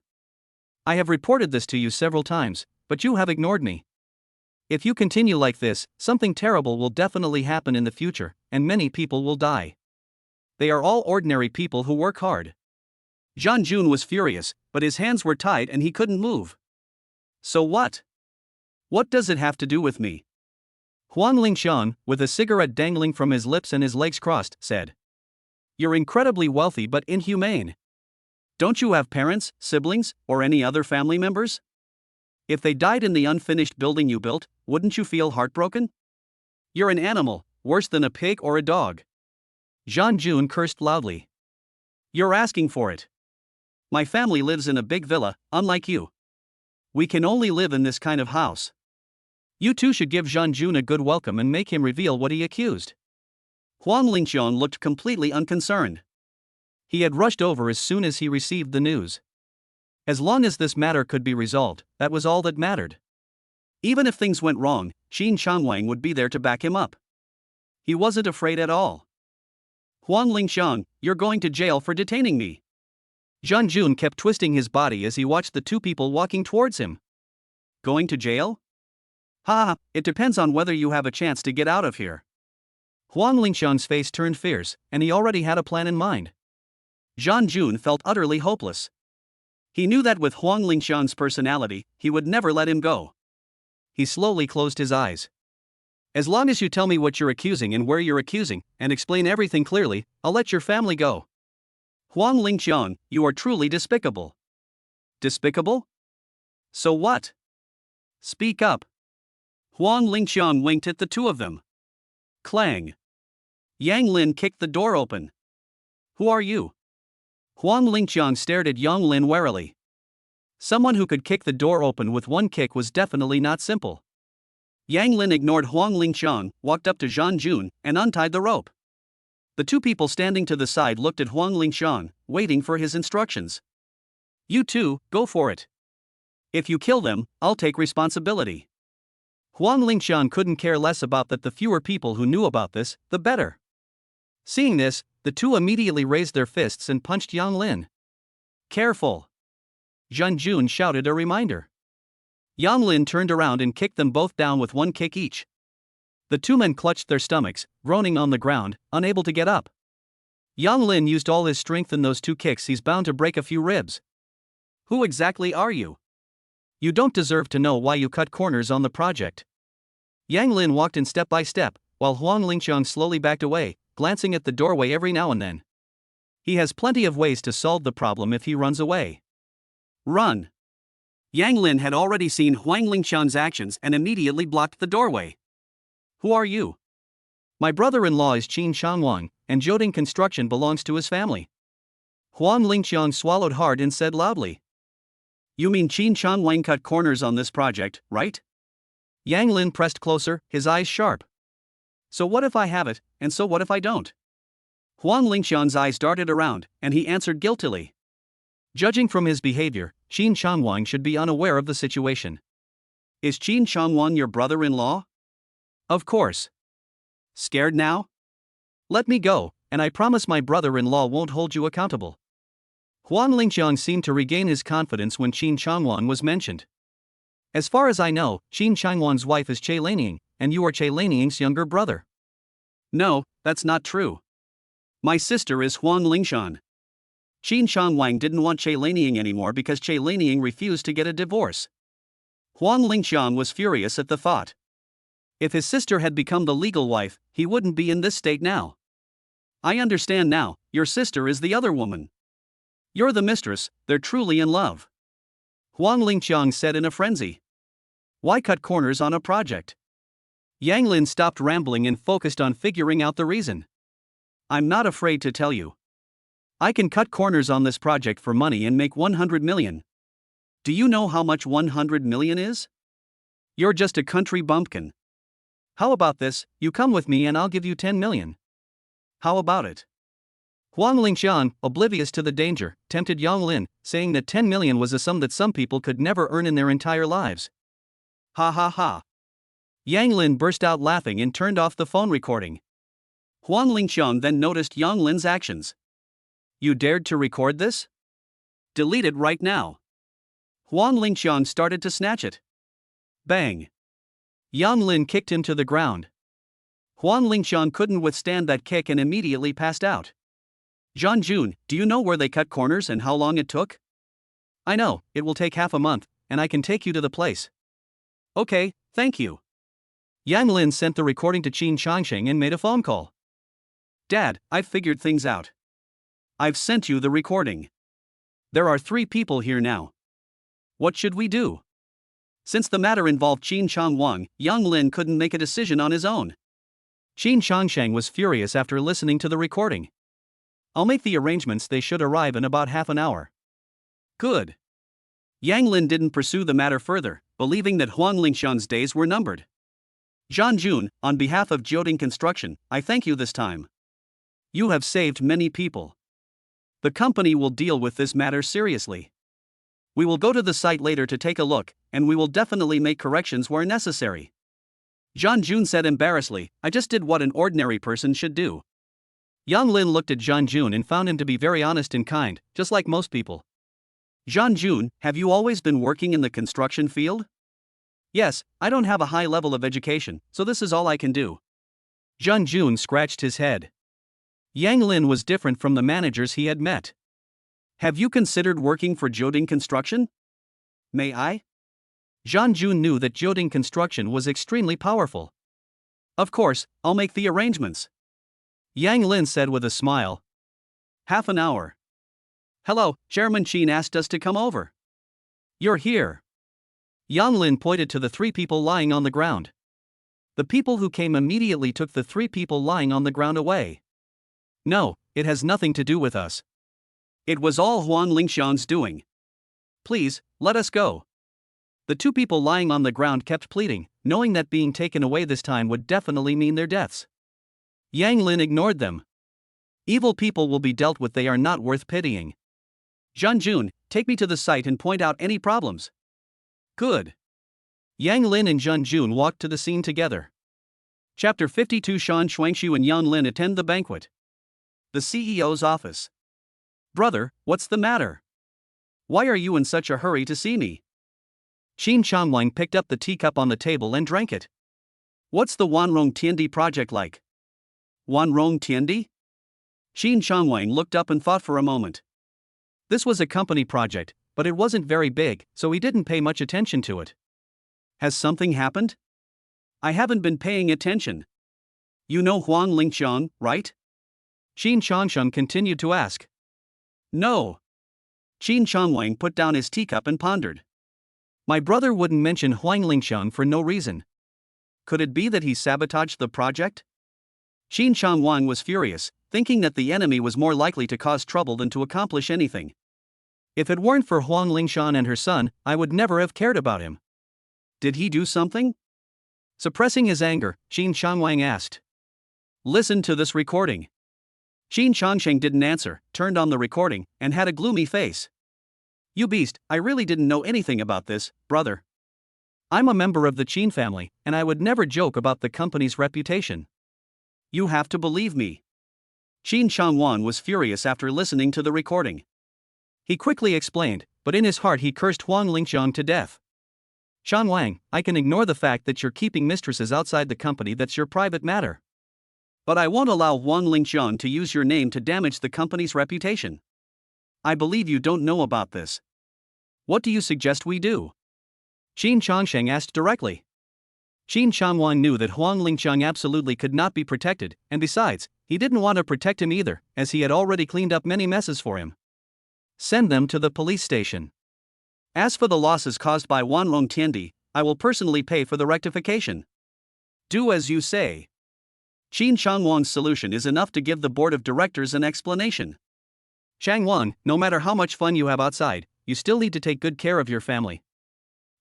I have reported this to you several times, but you have ignored me. If you continue like this, something terrible will definitely happen in the future, and many people will die. They are all ordinary people who work hard. Zhan Jun was furious, but his hands were tied and he couldn't move. So what? What does it have to do with me? Huan Lingqiang, with a cigarette dangling from his lips and his legs crossed, said. You're incredibly wealthy but inhumane. Don't you have parents, siblings, or any other family members? If they died in the unfinished building you built, wouldn't you feel heartbroken? You're an animal, worse than a pig or a dog. Jean Jun cursed loudly. You're asking for it. My family lives in a big villa, unlike you. We can only live in this kind of house. You two should give Jean Jun a good welcome and make him reveal what he accused. Huang Lingqiang looked completely unconcerned. He had rushed over as soon as he received the news. As long as this matter could be resolved, that was all that mattered. Even if things went wrong, Qin Changwang would be there to back him up. He wasn't afraid at all. Huang Lingqiang, you're going to jail for detaining me. Jean Jun kept twisting his body as he watched the two people walking towards him. Going to jail? Ha, it depends on whether you have a chance to get out of here. Huang Lingqiang's face turned fierce, and he already had a plan in mind. Jean Jun felt utterly hopeless. He knew that with Huang Lingqiang's personality, he would never let him go. He slowly closed his eyes. As long as you tell me what you're accusing and where you're accusing, and explain everything clearly, I'll let your family go. Huang Lingqiang, you are truly despicable. Despicable? So what? Speak up. Huang Lingqiang winked at the two of them. Clang. Yang Lin kicked the door open. Who are you? Huang Lingqiang stared at Yang Lin warily. Someone who could kick the door open with one kick was definitely not simple. Yang Lin ignored Huang Lingqiang, walked up to Jean Jun, and untied the rope. The two people standing to the side looked at Huang Lingqiang, waiting for his instructions. You two, go for it. If you kill them, I'll take responsibility. Huang Lingqiang couldn't care less about that. The fewer people who knew about this, the better. Seeing this, the two immediately raised their fists and punched Yang Lin. Careful! Jean Jun shouted a reminder. Yang Lin turned around and kicked them both down with one kick each. The two men clutched their stomachs, groaning on the ground, unable to get up. Yang Lin used all his strength in those two kicks. He's bound to break a few ribs. Who exactly are you? You don't deserve to know why you cut corners on the project. Yang Lin walked in step by step, while Huang Lingqiang slowly backed away, glancing at the doorway every now and then. He has plenty of ways to solve the problem if he runs away. Run! Yang Lin had already seen Huang Lingqiang's actions and immediately blocked the doorway. Who are you? My brother-in-law is Qin Changwang, and Jioding Construction belongs to his family. Huang Lingqiang swallowed hard and said loudly. You mean Qin Changwang cut corners on this project, right? Yang Lin pressed closer, his eyes sharp. So what if I have it, and so what if I don't? Huang Lingqiang's eyes darted around, and he answered guiltily. Judging from his behavior, Qin Changwang should be unaware of the situation. Is Qin Changwang your brother-in-law? Of course. Scared now? Let me go, and I promise my brother-in-law won't hold you accountable. Huang Lingqiang seemed to regain his confidence when Qin Changwang was mentioned. As far as I know, Qin Changwang's wife is Che Lanying, and you are Che Lanying's younger brother. No, that's not true. My sister is Huang Lingqiang. Qin Changwang didn't want Che Lanying anymore because Che Lanying refused to get a divorce. Huang Lingqiang was furious at the thought. If his sister had become the legal wife, he wouldn't be in this state now. I understand now, your sister is the other woman. You're the mistress, they're truly in love. Huang Lingqiang said in a frenzy. Why cut corners on a project? Yang Lin stopped rambling and focused on figuring out the reason. I'm not afraid to tell you. I can cut corners on this project for money and make 100 million. Do you know how much 100 million is? You're just a country bumpkin. How about this, you come with me and I'll give you 10 million. How about it? Huang Lingqiang, oblivious to the danger, tempted Yang Lin, saying that 10 million was a sum that some people could never earn in their entire lives. Ha ha ha. Yang Lin burst out laughing and turned off the phone recording. Huang Lingqiang then noticed Yang Lin's actions. You dared to record this? Delete it right now. Huang Lingqiang started to snatch it. Bang. Yang Lin kicked him to the ground. Huang Lingqiang couldn't withstand that kick and immediately passed out. Jean Jun, do you know where they cut corners and how long it took? I know, it will take half a month, and I can take you to the place. Okay, thank you. Yang Lin sent the recording to Qin Changsheng and made a phone call. Dad, I've figured things out. I've sent you the recording. There are 3 people here now. What should we do? Since the matter involved Qin Changwang, Yang Lin couldn't make a decision on his own. Qin Changsheng was furious after listening to the recording. I'll make the arrangements, they should arrive in about half an hour. Good. Yang Lin didn't pursue the matter further, believing that Huang Lingshan's days were numbered. Zhan Jun, on behalf of Jioding Construction, I thank you this time. You have saved many people. The company will deal with this matter seriously. We will go to the site later to take a look, and we will definitely make corrections where necessary. Zhan Jun said embarrassedly, I just did what an ordinary person should do. Yang Lin looked at Zhan Jun and found him to be very honest and kind, just like most people. Zhan Jun, have you always been working in the construction field? Yes, I don't have a high level of education, so this is all I can do. Zhan Jun scratched his head. Yang Lin was different from the managers he had met. Have you considered working for Jioding Construction? May I? Zhan Jun knew that Jioding Construction was extremely powerful. Of course, I'll make the arrangements. Yang Lin said with a smile. Half an hour. Hello, Chairman Qin asked us to come over. You're here. Yang Lin pointed to the three people lying on the ground. The people who came immediately took the three people lying on the ground away. No, it has nothing to do with us. It was all Huang Lingshan's doing. Please, let us go. The two people lying on the ground kept pleading, knowing that being taken away this time would definitely mean their deaths. Yang Lin ignored them. Evil people will be dealt with, they are not worth pitying. Zhan Jun, take me to the site and point out any problems. Good. Yang Lin and Zhan Jun walked to the scene together. Chapter 52. Shan Shuangshu and Yang Lin attend the banquet. The CEO's office. Brother, what's the matter? Why are you in such a hurry to see me? Qin Changwang picked up the teacup on the table and drank it. What's the Wanrong Tiandi project like? Wanrong Tiandi? Qin Changwang looked up and thought for a moment. This was a company project, but it wasn't very big, so he didn't pay much attention to it. Has something happened? I haven't been paying attention. You know Huang Lingshan, right? Qin Changsheng continued to ask. No. Qin Changwang put down his teacup and pondered. My brother wouldn't mention Huang Lingshan for no reason. Could it be that he sabotaged the project? Qin Changwang was furious, thinking that the enemy was more likely to cause trouble than to accomplish anything. If it weren't for Huang Lingshan and her son, I would never have cared about him. Did he do something? Suppressing his anger, Qin Changwang asked. Listen to this recording. Qin Changsheng didn't answer, turned on the recording, and had a gloomy face. You beast, I really didn't know anything about this, brother. I'm a member of the Qin family, and I would never joke about the company's reputation. You have to believe me. Qin Changwan was furious after listening to the recording. He quickly explained, but in his heart he cursed Huang Lingshan to death. Changwang, I can ignore the fact that you're keeping mistresses outside the company, that's your private matter. But I won't allow Huang Lingshan to use your name to damage the company's reputation. I believe you don't know about this. What do you suggest we do? Qin Changsheng asked directly. Qin Changwang knew that Huang Lingshan absolutely could not be protected, and besides, he didn't want to protect him either, as he had already cleaned up many messes for him. Send them to the police station. As for the losses caused by Wanrong Tiandi, I will personally pay for the rectification. Do as you say. Qin Changwang's solution is enough to give the board of directors an explanation. Changwang, no matter how much fun you have outside, you still need to take good care of your family.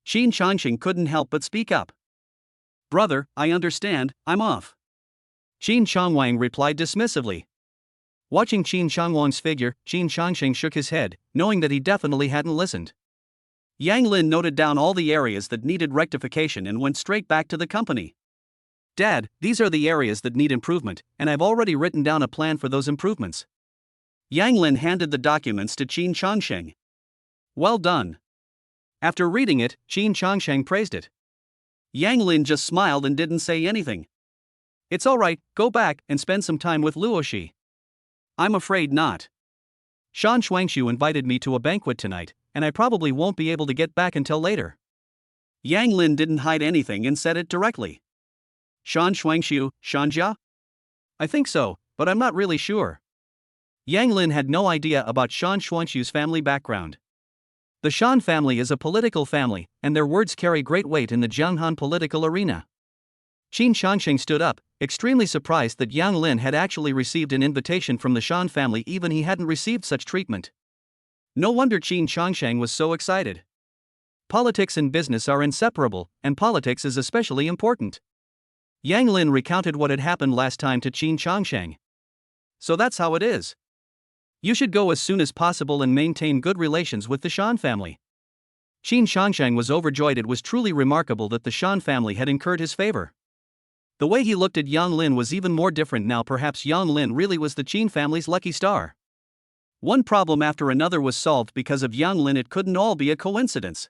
Qin Changsheng couldn't help but speak up. Brother, I understand, I'm off. Qin Changwang replied dismissively. Watching Qin Changwang's figure, Qin Changsheng shook his head, knowing that he definitely hadn't listened. Yang Lin noted down all the areas that needed rectification and went straight back to the company. Dad, these are the areas that need improvement, and I've already written down a plan for those improvements. Yang Lin handed the documents to Qin Changsheng. Well done. After reading it, Qin Changsheng praised it. Yang Lin just smiled and didn't say anything. It's all right, go back and spend some time with Luoshi. I'm afraid not. Shan Shuangshu invited me to a banquet tonight, and I probably won't be able to get back until later. Yang Lin didn't hide anything and said it directly. Shan Shuangshu, Shanja? I think so, but I'm not really sure. Yang Lin had no idea about Shan Shuangshu's family background. The Shan family is a political family, and their words carry great weight in the Jianghan political arena. Qin Shangsheng stood up, extremely surprised that Yang Lin had actually received an invitation from the Shan family, even he hadn't received such treatment. No wonder Qin Shangsheng was so excited. Politics and business are inseparable, and politics is especially important. Yang Lin recounted what had happened last time to Qin Shangsheng. So that's how it is. You should go as soon as possible and maintain good relations with the Shan family. Qin Shangsheng was overjoyed. It was truly remarkable that the Shan family had incurred his favor. The way he looked at Yang Lin was even more different now. Perhaps Yang Lin really was the Qin family's lucky star. One problem after another was solved because of Yang Lin. It couldn't all be a coincidence.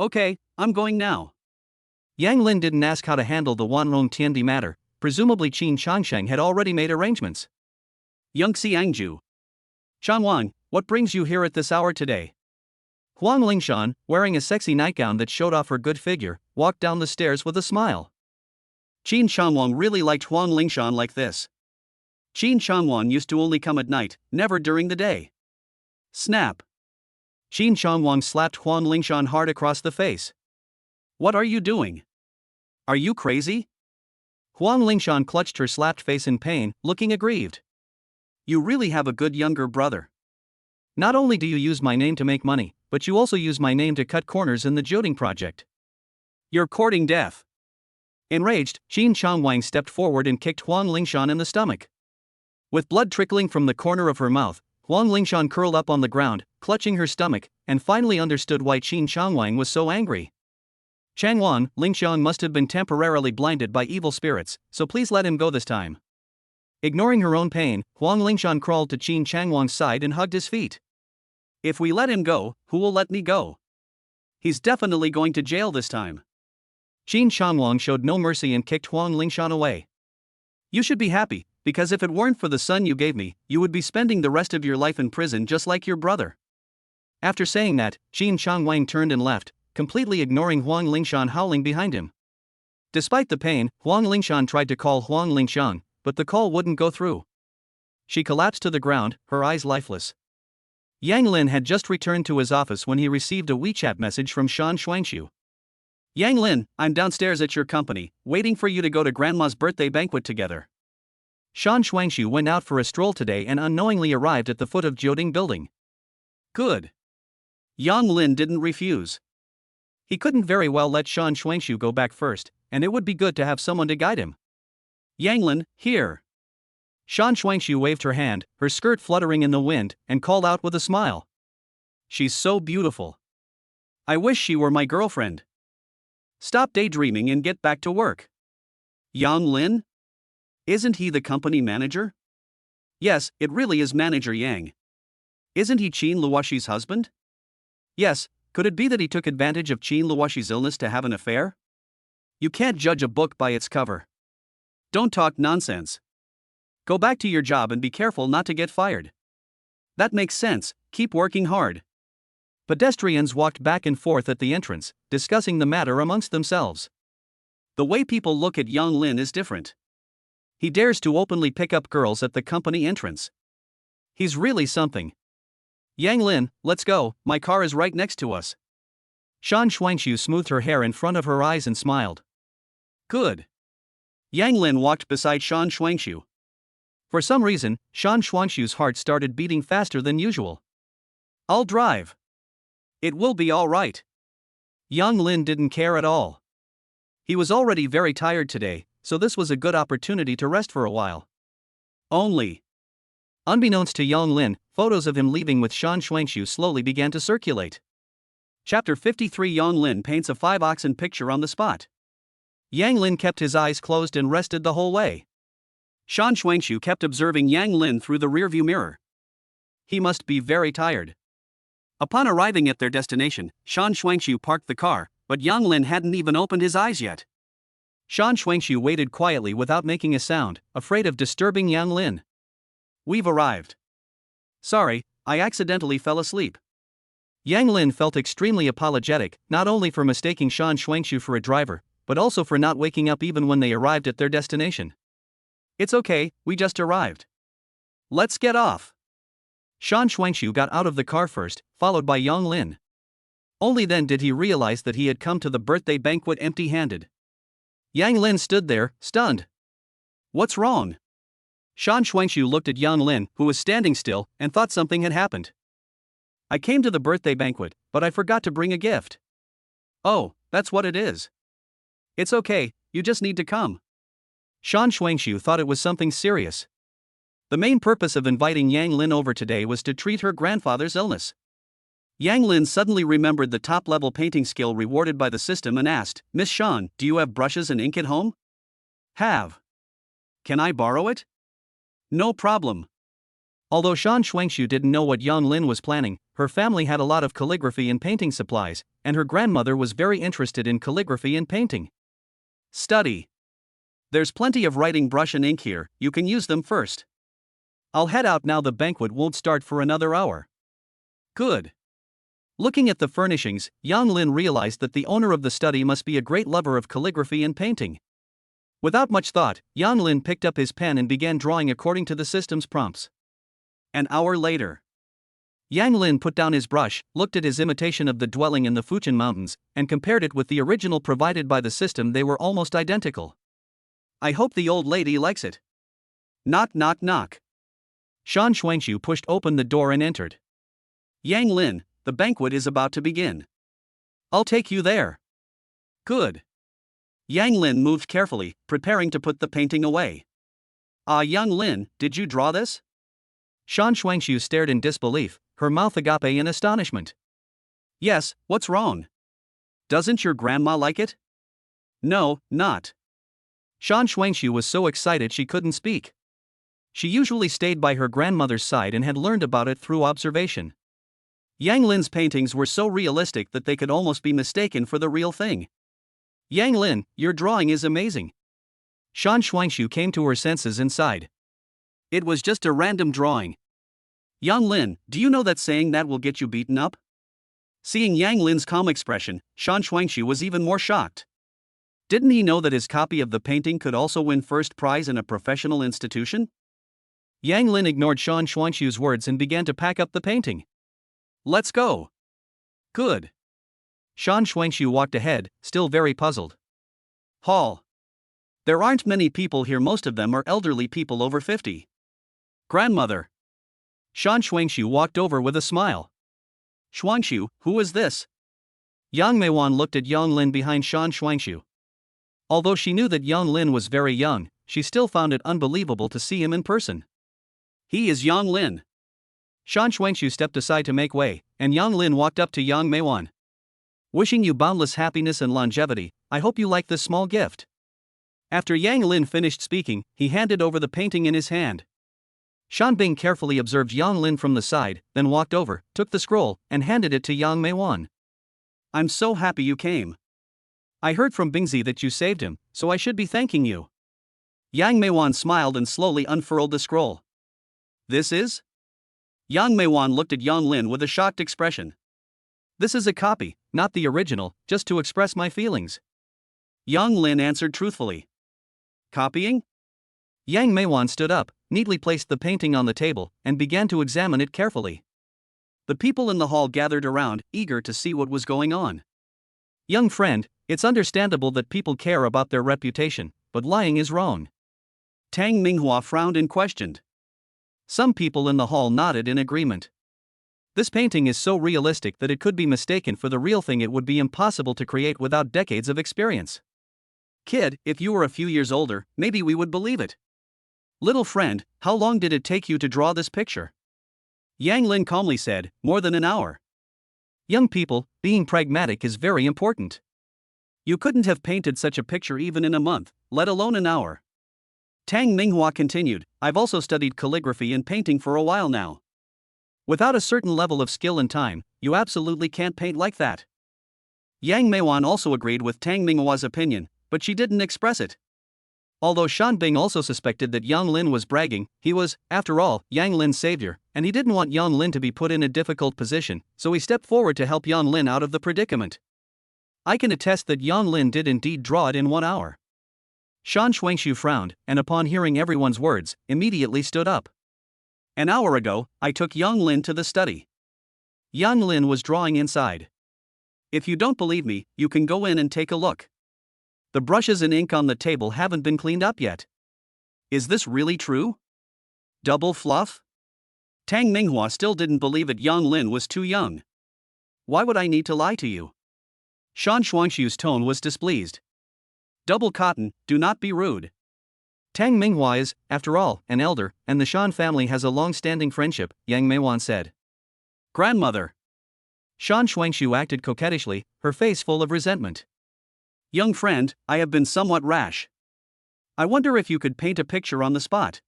Okay, I'm going now. Yang Lin didn't ask how to handle the Wanrong Tiandi matter. Presumably Qin Shangsheng had already made arrangements. Yangxi Angju. Shan Wang, what brings you here at this hour today? Huang Lingshan, wearing a sexy nightgown that showed off her good figure, walked down the stairs with a smile. Qin Shangwang really liked Huang Lingshan like this. Qin Shangwang used to only come at night, never during the day. Snap. Qin Shangwang slapped Huang Lingshan hard across the face. What are you doing? Are you crazy? Huang Lingshan clutched her slapped face in pain, looking aggrieved. You really have a good younger brother. Not only do you use my name to make money, but you also use my name to cut corners in the Joding project. You're courting death. Enraged, Qin Shangwang stepped forward and kicked Huang Lingshan in the stomach. With blood trickling from the corner of her mouth, Huang Lingshan curled up on the ground, clutching her stomach, and finally understood why Qin Shangwang was so angry. Changwang, Lingshan must have been temporarily blinded by evil spirits, so please let him go this time. Ignoring her own pain, Huang Lingshan crawled to Qin Changwang's side and hugged his feet. If we let him go, who will let me go? He's definitely going to jail this time. Qin Shangwang showed no mercy and kicked Huang Lingshan away. You should be happy, because if it weren't for the son you gave me, you would be spending the rest of your life in prison just like your brother. After saying that, Qin Shangwang turned and left, completely ignoring Huang Lingshan howling behind him. Despite the pain, Huang Lingshan tried to call Huang Lingshan, but the call wouldn't go through. She collapsed to the ground, her eyes lifeless. Yang Lin had just returned to his office when he received a WeChat message from Shan Shuangshu. Yang Lin, I'm downstairs at your company, waiting for you to go to Grandma's birthday banquet together. Shan Shuangshu went out for a stroll today and unknowingly arrived at the foot of Jioding building. Good. Yang Lin didn't refuse. He couldn't very well let Shan Shuangshu go back first, and it would be good to have someone to guide him. Yang Lin, here. Shan Shuangshu waved her hand, her skirt fluttering in the wind, and called out with a smile. She's so beautiful. I wish she were my girlfriend. Stop daydreaming and get back to work. Yang Lin? Isn't he the company manager? Yes, it really is Manager Yang. Isn't he Qin Luoshi's husband? Yes, could it be that he took advantage of Qin Luoshi's illness to have an affair? You can't judge a book by its cover. Don't talk nonsense. Go back to your job and be careful not to get fired. That makes sense, keep working hard. Pedestrians walked back and forth at the entrance, discussing the matter amongst themselves. The way people look at Yang Lin is different. He dares to openly pick up girls at the company entrance. He's really something. Yang Lin, let's go, my car is right next to us. Shan Shuangshu smoothed her hair in front of her eyes and smiled. Good. Yang Lin walked beside Shan Shuangshu. For some reason, Shan Shuangshu's heart started beating faster than usual. I'll drive. It will be all right. Yang Lin didn't care at all. He was already very tired today, so this was a good opportunity to rest for a while. Only. Unbeknownst to Yang Lin, photos of him leaving with Shan Shuangshu slowly began to circulate. Chapter 53. Yang Lin paints a 5-oxen picture on the spot. Yang Lin kept his eyes closed and rested the whole way. Shan Shuangshu kept observing Yang Lin through the rearview mirror. He must be very tired. Upon arriving at their destination, Shan Shuangshu parked the car, but Yang Lin hadn't even opened his eyes yet. Shan Shuangshu waited quietly without making a sound, afraid of disturbing Yang Lin. We've arrived. Sorry, I accidentally fell asleep. Yang Lin felt extremely apologetic, not only for mistaking Shan Shuangshu for a driver, but also for not waking up even when they arrived at their destination. It's okay, we just arrived. Let's get off. Shan Shuangshu got out of the car first, followed by Yang Lin. Only then did he realize that he had come to the birthday banquet empty-handed. Yang Lin stood there, stunned. What's wrong? Shan Shuangshu looked at Yang Lin, who was standing still, and thought something had happened. I came to the birthday banquet, but I forgot to bring a gift. Oh, that's what it is. It's okay, you just need to come. Shan Shuangshu thought it was something serious. The main purpose of inviting Yang Lin over today was to treat her grandfather's illness. Yang Lin suddenly remembered the top-level painting skill rewarded by the system and asked, Miss Shan, do you have brushes and ink at home? Have. Can I borrow it? No problem. Although Shan Shuangshu didn't know what Yang Lin was planning, her family had a lot of calligraphy and painting supplies, and her grandmother was very interested in calligraphy and painting. Study. There's plenty of writing brush and ink here, you can use them first. I'll head out now, the banquet won't start for another hour. Good. Looking at the furnishings, Yang Lin realized that the owner of the study must be a great lover of calligraphy and painting. Without much thought, Yang Lin picked up his pen and began drawing according to the system's prompts. An hour later, Yang Lin put down his brush, looked at his imitation of the dwelling in the Fujian Mountains, and compared it with the original provided by the system. They were almost identical. I hope the old lady likes it. Knock, knock, knock. Shan Shuangshu pushed open the door and entered. Yang Lin, the banquet is about to begin. I'll take you there. Good. Yang Lin moved carefully, preparing to put the painting away. Yang Lin, did you draw this? Shan Shuangshu stared in disbelief, her mouth agape in astonishment. Yes, what's wrong? Doesn't your grandma like it? No, not. Shan Shuangshu was so excited she couldn't speak. She usually stayed by her grandmother's side and had learned about it through observation. Yang Lin's paintings were so realistic that they could almost be mistaken for the real thing. Yang Lin, your drawing is amazing. Shan Shuangshu came to her senses and sighed. It was just a random drawing. Yang Lin, do you know that saying that will get you beaten up? Seeing Yang Lin's calm expression, Shan Shuangshu was even more shocked. Didn't he know that his copy of the painting could also win first prize in a professional institution? Yang Lin ignored Shan Shuangshu's words and began to pack up the painting. Let's go. Good. Shan Shuangshu walked ahead, still very puzzled. Hall. There aren't many people here, most of them are elderly people over 50. Grandmother. Shan Shuangshu walked over with a smile. Shuangshu, who is this? Yang Meiwan looked at Yang Lin behind Shan Shuangshu. Although she knew that Yang Lin was very young, she still found it unbelievable to see him in person. He is Yang Lin. Shan Shuangshu stepped aside to make way, and Yang Lin walked up to Yang Meiwan. Wishing you boundless happiness and longevity, I hope you like this small gift. After Yang Lin finished speaking, he handed over the painting in his hand. Shan Bing carefully observed Yang Lin from the side, then walked over, took the scroll, and handed it to Yang Meiwan. I'm so happy you came. I heard from Bingzi that you saved him, so I should be thanking you. Yang Meiwan smiled and slowly unfurled the scroll. This is? Yang Meiwan looked at Yang Lin with a shocked expression. This is a copy, not the original, just to express my feelings. Yang Lin answered truthfully. Copying? Yang Meiwan stood up, neatly placed the painting on the table, and began to examine it carefully. The people in the hall gathered around, eager to see what was going on. Young friend, it's understandable that people care about their reputation, but lying is wrong. Tang Minghua frowned and questioned. Some people in the hall nodded in agreement. This painting is so realistic that it could be mistaken for the real thing. It would be impossible to create without decades of experience. Kid, if you were a few years older, maybe we would believe it. Little friend, how long did it take you to draw this picture? Yang Lin calmly said, more than an hour. Young people, being pragmatic is very important. You couldn't have painted such a picture even in a month, let alone an hour. Tang Minghua continued, I've also studied calligraphy and painting for a while now. Without a certain level of skill and time, you absolutely can't paint like that. Yang Meiwan also agreed with Tang Minghua's opinion, but she didn't express it. Although Shan Bing also suspected that Yang Lin was bragging, he was, after all, Yang Lin's savior, and he didn't want Yang Lin to be put in a difficult position, so he stepped forward to help Yang Lin out of the predicament. I can attest that Yang Lin did indeed draw it in 1 hour. Shan Shuangshu frowned, and upon hearing everyone's words, immediately stood up. An hour ago, I took Yang Lin to the study. Yang Lin was drawing inside. If you don't believe me, you can go in and take a look. The brushes and ink on the table haven't been cleaned up yet. Is this really true? Double fluff? Tang Minghua still didn't believe it. Yang Lin was too young. Why would I need to lie to you? Shan Shuangshu's tone was displeased. Double cotton, do not be rude. Tang Minghua is, after all, an elder, and the Shan family has a long-standing friendship, Yang Meiwan said. Grandmother. Shan Shuangshu acted coquettishly, her face full of resentment. Young friend, I have been somewhat rash. I wonder if you could paint a picture on the spot.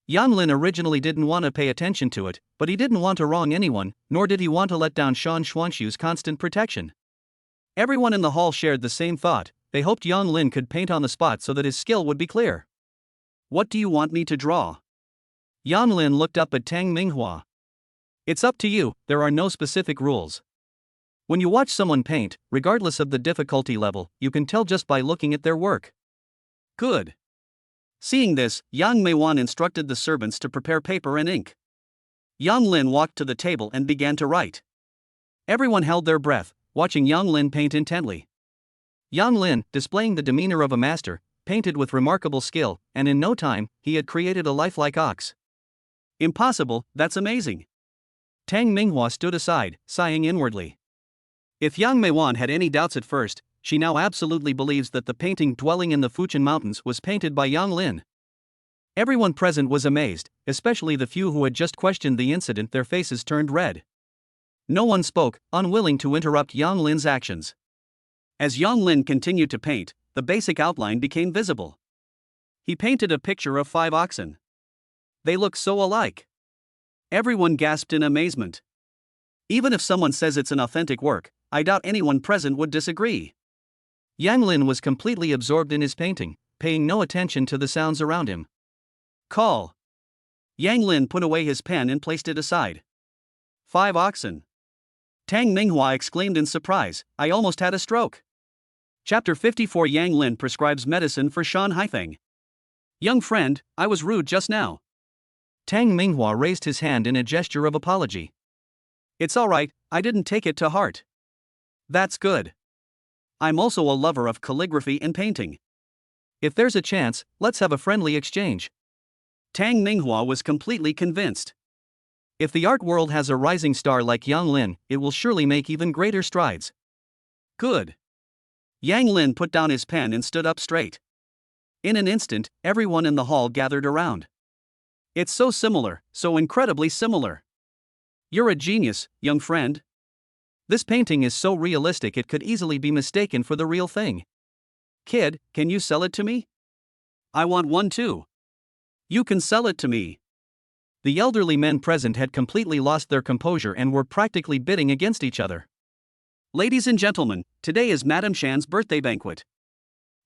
Yan Lin originally didn't want to pay attention to it, but he didn't want to wrong anyone, nor did he want to let down Shan Shuangshu's constant protection. Everyone in the hall shared the same thought. They hoped Yang Lin could paint on the spot so that his skill would be clear. What do you want me to draw? Yan Lin looked up at Tang Minghua. It's up to you, there are no specific rules. When you watch someone paint, regardless of the difficulty level, you can tell just by looking at their work. Good. Seeing this, Yang Meiwan instructed the servants to prepare paper and ink. Yang Lin walked to the table and began to write. Everyone held their breath, watching Yang Lin paint intently. Yang Lin, displaying the demeanor of a master, painted with remarkable skill, and in no time, he had created a lifelike ox. Impossible, that's amazing. Tang Minghua stood aside, sighing inwardly. If Yang Meiwan had any doubts at first, she now absolutely believes that the painting dwelling in the Fujian Mountains was painted by Yang Lin. Everyone present was amazed, especially the few who had just questioned the incident. Their faces turned red. No one spoke, unwilling to interrupt Yang Lin's actions. As Yang Lin continued to paint, the basic outline became visible. He painted a picture of 5 oxen. They look so alike. Everyone gasped in amazement. Even if someone says it's an authentic work, I doubt anyone present would disagree. Yang Lin was completely absorbed in his painting, paying no attention to the sounds around him. Call. Yang Lin put away his pen and placed it aside. 5 oxen. Tang Minghua exclaimed in surprise, I almost had a stroke. Chapter 54 Yang Lin prescribes medicine for Shan Haifeng. Young friend, I was rude just now. Tang Minghua raised his hand in a gesture of apology. It's alright, I didn't take it to heart. That's good. I'm also a lover of calligraphy and painting. If there's a chance, let's have a friendly exchange. Tang Minghua was completely convinced. If the art world has a rising star like Yang Lin, it will surely make even greater strides. Good. Yang Lin put down his pen and stood up straight. In an instant, everyone in the hall gathered around. It's so similar, so incredibly similar. You're a genius, young friend. This painting is so realistic it could easily be mistaken for the real thing. Kid, can you sell it to me? I want one too. You can sell it to me. The elderly men present had completely lost their composure and were practically bidding against each other. Ladies and gentlemen, today is Madame Shan's birthday banquet.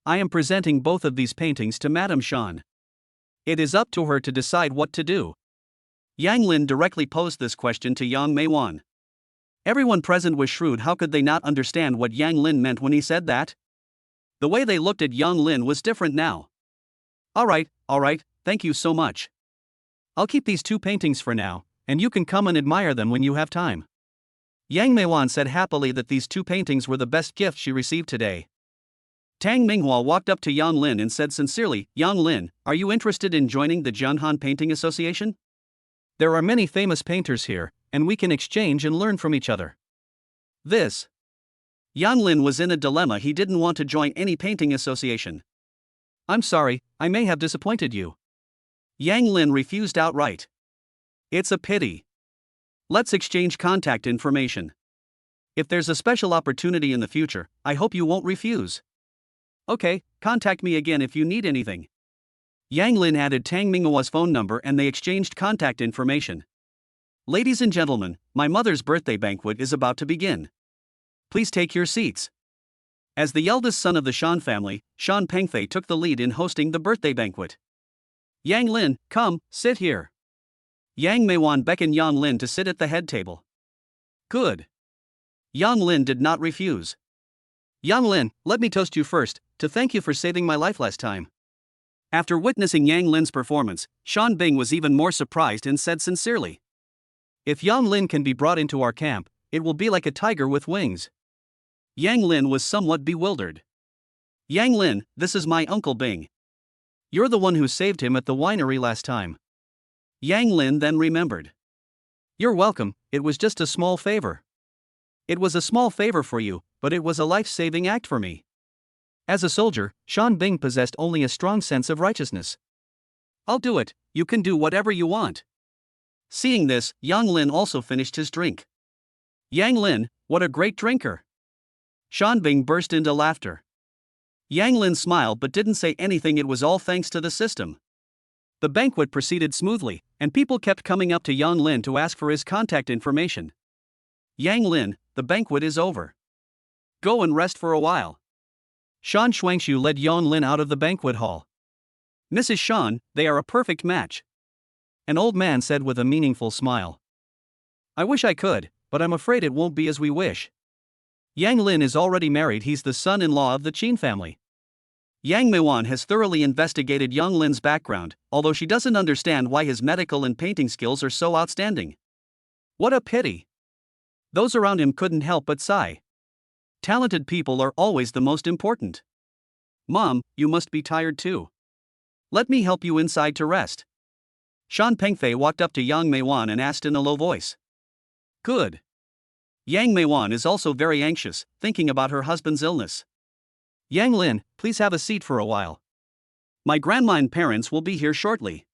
I am presenting both of these paintings to Madame Shan. It is up to her to decide what to do. Yang Lin directly posed this question to Yang Meiwan. Everyone present was shrewd. How could they not understand what Yang Lin meant when he said that? The way they looked at Yang Lin was different now. Alright, thank you so much. I'll keep these 2 paintings for now, and you can come and admire them when you have time. Yang Meiwan said happily that these 2 paintings were the best gift she received today. Tang Minghua walked up to Yang Lin and said sincerely, Yang Lin, are you interested in joining the Jianhan Painting Association? There are many famous painters here, and we can exchange and learn from each other. This. Yang Lin was in a dilemma. He didn't want to join any painting association. I'm sorry, I may have disappointed you. Yang Lin refused outright. It's a pity. Let's exchange contact information. If there's a special opportunity in the future, I hope you won't refuse. Okay, contact me again if you need anything. Yang Lin added Tang Minghua's phone number and they exchanged contact information. Ladies and gentlemen, my mother's birthday banquet is about to begin. Please take your seats. As the eldest son of the Shan family, Shan Pengfei took the lead in hosting the birthday banquet. Yang Lin, come, sit here. Yang Meiwan beckoned Yang Lin to sit at the head table. Good. Yang Lin did not refuse. Yang Lin, let me toast you first, to thank you for saving my life last time. After witnessing Yang Lin's performance, Shan Bing was even more surprised and said sincerely. If Yang Lin can be brought into our camp, it will be like a tiger with wings. Yang Lin was somewhat bewildered. Yang Lin, this is my Uncle Bing. You're the one who saved him at the winery last time. Yang Lin then remembered. You're welcome, it was just a small favor. It was a small favor for you, but it was a life-saving act for me. As a soldier, Sean Bing possessed only a strong sense of righteousness. I'll do it, you can do whatever you want. Seeing this, Yang Lin also finished his drink. Yang Lin, what a great drinker. Sean Bing burst into laughter. Yang Lin smiled but didn't say anything. It was all thanks to the system. The banquet proceeded smoothly, and people kept coming up to Yang Lin to ask for his contact information. Yang Lin, the banquet is over. Go and rest for a while. Shan Shuangshu led Yang Lin out of the banquet hall. Mrs. Shan, they are a perfect match. An old man said with a meaningful smile. I wish I could, but I'm afraid it won't be as we wish. Yang Lin is already married. He's the son-in-law of the Qin family. Yang Meiwan has thoroughly investigated Yang Lin's background, although she doesn't understand why his medical and painting skills are so outstanding. What a pity. Those around him couldn't help but sigh. Talented people are always the most important. Mom, you must be tired too. Let me help you inside to rest. Shan Pengfei walked up to Yang Meiwan and asked in a low voice. Good. Yang Meiwan is also very anxious, thinking about her husband's illness. Yang Lin, please have a seat for a while. My grandma and parents will be here shortly.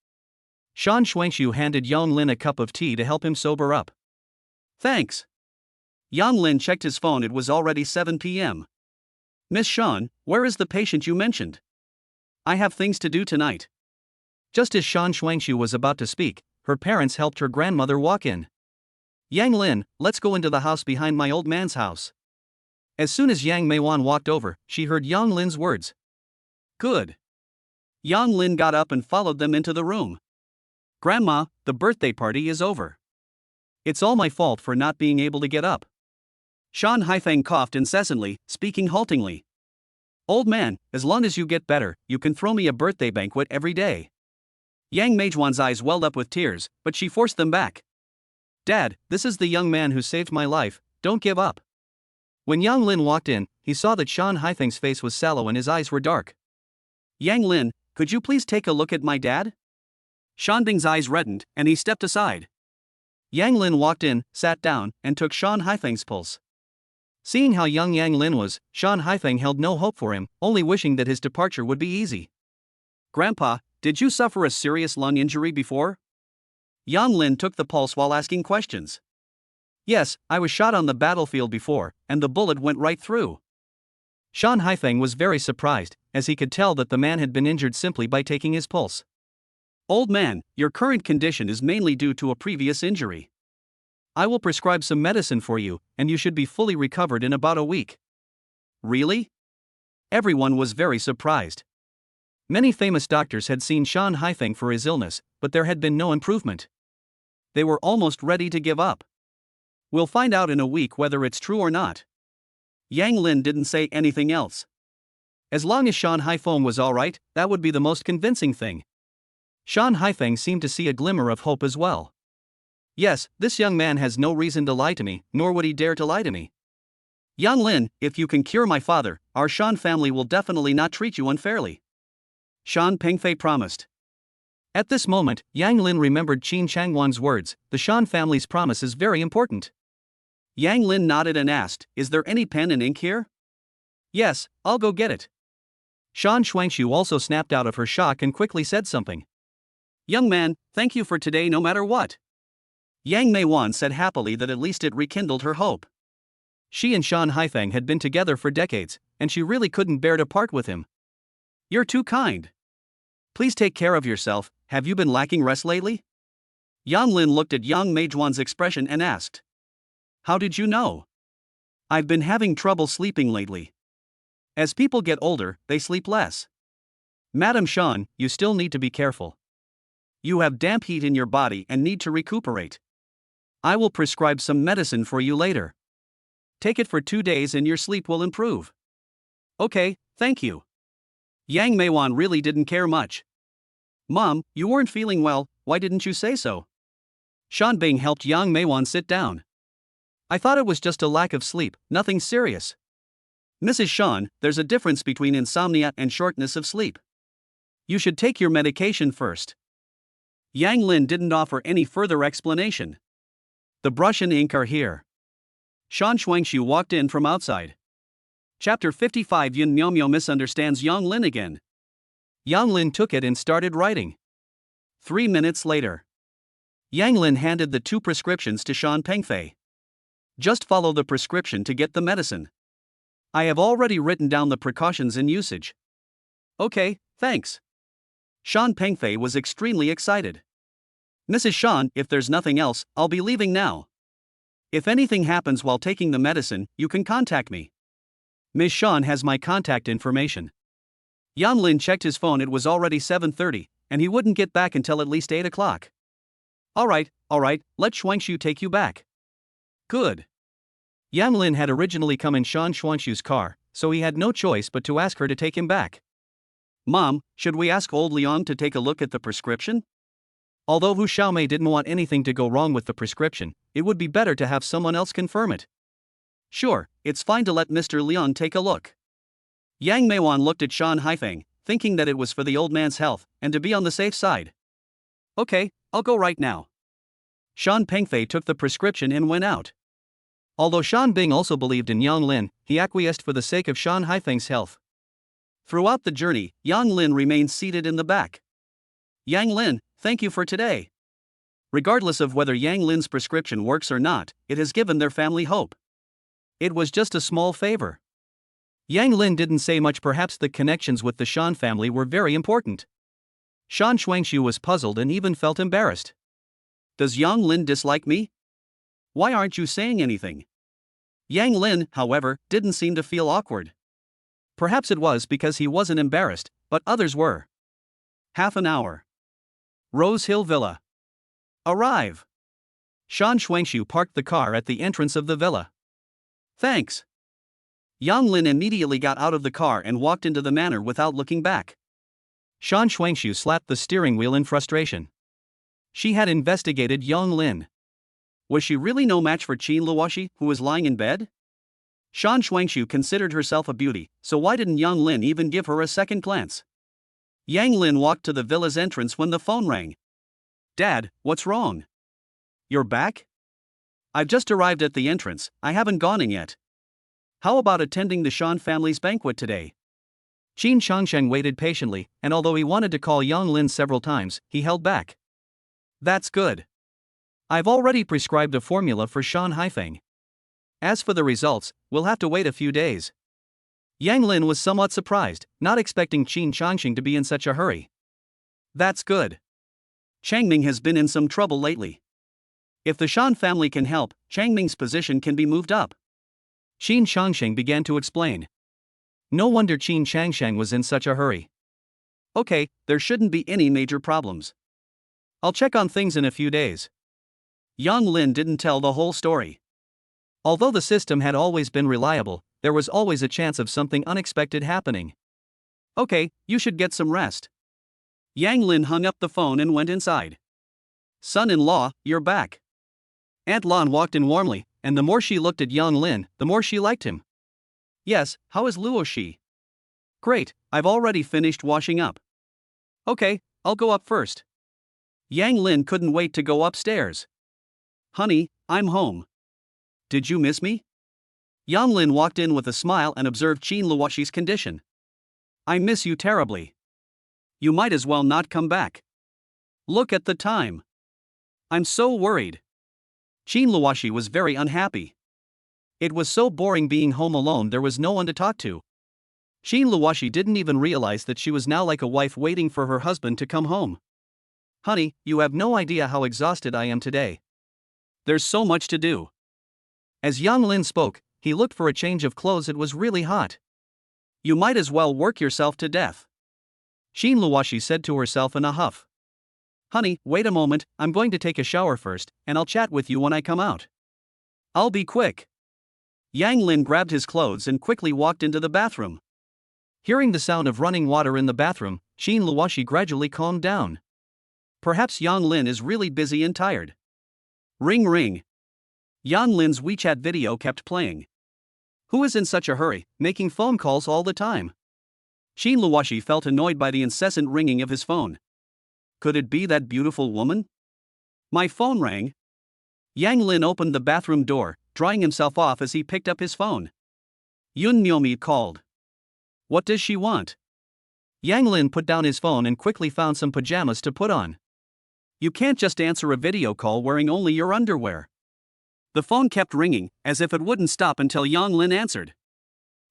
Shan Shuangshu handed Yang Lin a cup of tea to help him sober up. Thanks. Yang Lin checked his phone. It was already 7 p.m. Miss Shan, where is the patient you mentioned? I have things to do tonight. Just as Shan Shuangshu was about to speak, her parents helped her grandmother walk in. Yang Lin, let's go into the house behind my old man's house. As soon as Yang Meiwan walked over, she heard Yang Lin's words. Good. Yang Lin got up and followed them into the room. Grandma, the birthday party is over. It's all my fault for not being able to get up. Shan Haifeng coughed incessantly, speaking haltingly. Old man, as long as you get better, you can throw me a birthday banquet every day. Yang Meijuan's eyes welled up with tears, but she forced them back. Dad, this is the young man who saved my life, don't give up. When Yang Lin walked in, he saw that Shan Haifeng's face was sallow and his eyes were dark. Yang Lin, could you please take a look at my dad? Shan Bing's eyes reddened, and he stepped aside. Yang Lin walked in, sat down, and took Shan Haifeng's pulse. Seeing how young Yang Lin was, Shan Haifeng held no hope for him, only wishing that his departure would be easy. Grandpa, did you suffer a serious lung injury before? Yang Lin took the pulse while asking questions. Yes, I was shot on the battlefield before, and the bullet went right through. Shan Haifeng was very surprised, as he could tell that the man had been injured simply by taking his pulse. Old man, your current condition is mainly due to a previous injury. I will prescribe some medicine for you, and you should be fully recovered in about a week. Really? Everyone was very surprised. Many famous doctors had seen Shan Haifeng for his illness, but there had been no improvement. They were almost ready to give up. We'll find out in a week whether it's true or not. Yang Lin didn't say anything else. As long as Shan Haifeng was alright, that would be the most convincing thing. Shan Haifeng seemed to see a glimmer of hope as well. Yes, this young man has no reason to lie to me, nor would he dare to lie to me. Yang Lin, if you can cure my father, our Shan family will definitely not treat you unfairly. Shan Pengfei promised. At this moment, Yang Lin remembered Qin Changwan's words, the Shan family's promise is very important. Yang Lin nodded and asked, is there any pen and ink here? Yes, I'll go get it. Shan Shuangshu also snapped out of her shock and quickly said something. Young man, thank you for today no matter what. Yang Meiwan said happily that at least it rekindled her hope. She and Shan Haifeng had been together for decades, and she really couldn't bear to part with him. You're too kind. Please take care of yourself, have you been lacking rest lately? Yang Lin looked at Yang Meijuan's expression and asked. How did you know? I've been having trouble sleeping lately. As people get older, they sleep less. Madam Shan, you still need to be careful. You have damp heat in your body and need to recuperate. I will prescribe some medicine for you later. Take it for 2 days and your sleep will improve. Okay, thank you. Yang Meiwan really didn't care much. Mom, you weren't feeling well, why didn't you say so? Shan Bing helped Yang Meiwan sit down. I thought it was just a lack of sleep, nothing serious. Mrs. Shan, there's a difference between insomnia and shortness of sleep. You should take your medication first. Yang Lin didn't offer any further explanation. The brush and ink are here. Shan Shuangshu walked in from outside. Chapter 55. Yun Myomyo misunderstands Yang Lin again. Yang Lin took it and started writing. 3 minutes later, Yang Lin handed the 2 prescriptions to Shan Pengfei. Just follow the prescription to get the medicine. I have already written down the precautions in usage. Okay, thanks. Shan Pengfei was extremely excited. Mrs. Shan, if there's nothing else, I'll be leaving now. If anything happens while taking the medicine, you can contact me. Ms. Shan has my contact information. Yang Lin checked his phone. It was already 7:30, and he wouldn't get back until at least 8 o'clock. Alright, let Shuangshu take you back. Good. Yang Lin had originally come in Shan Shuangshu's car, so he had no choice but to ask her to take him back. Mom, should we ask old Liang to take a look at the prescription? Although Hu Xiaomei didn't want anything to go wrong with the prescription, it would be better to have someone else confirm it. Sure, it's fine to let Mr. Liang take a look. Yang Meiwan looked at Shan Haifeng, thinking that it was for the old man's health, and to be on the safe side. Okay, I'll go right now. Shan Pengfei took the prescription and went out. Although Shan Bing also believed in Yang Lin, he acquiesced for the sake of Shan Haifeng's health. Throughout the journey, Yang Lin remained seated in the back. Yang Lin, thank you for today. Regardless of whether Yang Lin's prescription works or not, it has given their family hope. It was just a small favor. Yang Lin didn't say much. Perhaps the connections with the Shan family were very important. Shan Shuangshu was puzzled and even felt embarrassed. Does Yang Lin dislike me? Why aren't you saying anything? Yang Lin, however, didn't seem to feel awkward. Perhaps it was because he wasn't embarrassed, but others were. Half an hour. Rose Hill Villa. Arrive. Shan Shuangshu parked the car at the entrance of the villa. Thanks. Yang Lin immediately got out of the car and walked into the manor without looking back. Shan Shuangshu slapped the steering wheel in frustration. She had investigated Yang Lin. Was she really no match for Qin Luoshi, who was lying in bed? Shan Shuangshu considered herself a beauty, so why didn't Yang Lin even give her a second glance? Yang Lin walked to the villa's entrance when the phone rang. Dad, what's wrong? You're back? I've just arrived at the entrance, I haven't gone in yet. How about attending the Shan family's banquet today? Qin Changsheng waited patiently, and although he wanted to call Yang Lin several times, he held back. That's good. I've already prescribed a formula for Shan Haifeng. As for the results, we'll have to wait a few days. Yang Lin was somewhat surprised, not expecting Qin Changsheng to be in such a hurry. That's good. Changming has been in some trouble lately. If the Shan family can help, Changming's position can be moved up. Qin Changsheng began to explain. No wonder Qin Changsheng was in such a hurry. Okay, there shouldn't be any major problems. I'll check on things in a few days. Yang Lin didn't tell the whole story. Although the system had always been reliable, there was always a chance of something unexpected happening. Okay, you should get some rest. Yang Lin hung up the phone and went inside. Son-in-law, you're back. Aunt Lan walked in warmly, and the more she looked at Yang Lin, the more she liked him. Yes, how is Luoshi? Great, I've already finished washing up. Okay, I'll go up first. Yang Lin couldn't wait to go upstairs. Honey, I'm home. Did you miss me? Yang Lin walked in with a smile and observed Qin Luoshi's condition. I miss you terribly. You might as well not come back. Look at the time. I'm so worried. Qin Luoshi was very unhappy. It was so boring being home alone. There was no one to talk to. Qin Luoshi didn't even realize that she was now like a wife waiting for her husband to come home. Honey, you have no idea how exhausted I am today. There's so much to do. As Yang Lin spoke, he looked for a change of clothes. It was really hot. You might as well work yourself to death. Qin Luoshi said to herself in a huff. Honey, wait a moment, I'm going to take a shower first, and I'll chat with you when I come out. I'll be quick. Yang Lin grabbed his clothes and quickly walked into the bathroom. Hearing the sound of running water in the bathroom, Qin Luoshi gradually calmed down. Perhaps Yang Lin is really busy and tired. Ring ring. Yang Lin's WeChat video kept playing. Who is in such a hurry, making phone calls all the time? Shin Luoshi felt annoyed by the incessant ringing of his phone. Could it be that beautiful woman? My phone rang. Yang Lin opened the bathroom door, drying himself off as he picked up his phone. Yun Myomi called. What does she want? Yang Lin put down his phone and quickly found some pajamas to put on. You can't just answer a video call wearing only your underwear. The phone kept ringing, as if it wouldn't stop until Yang Lin answered.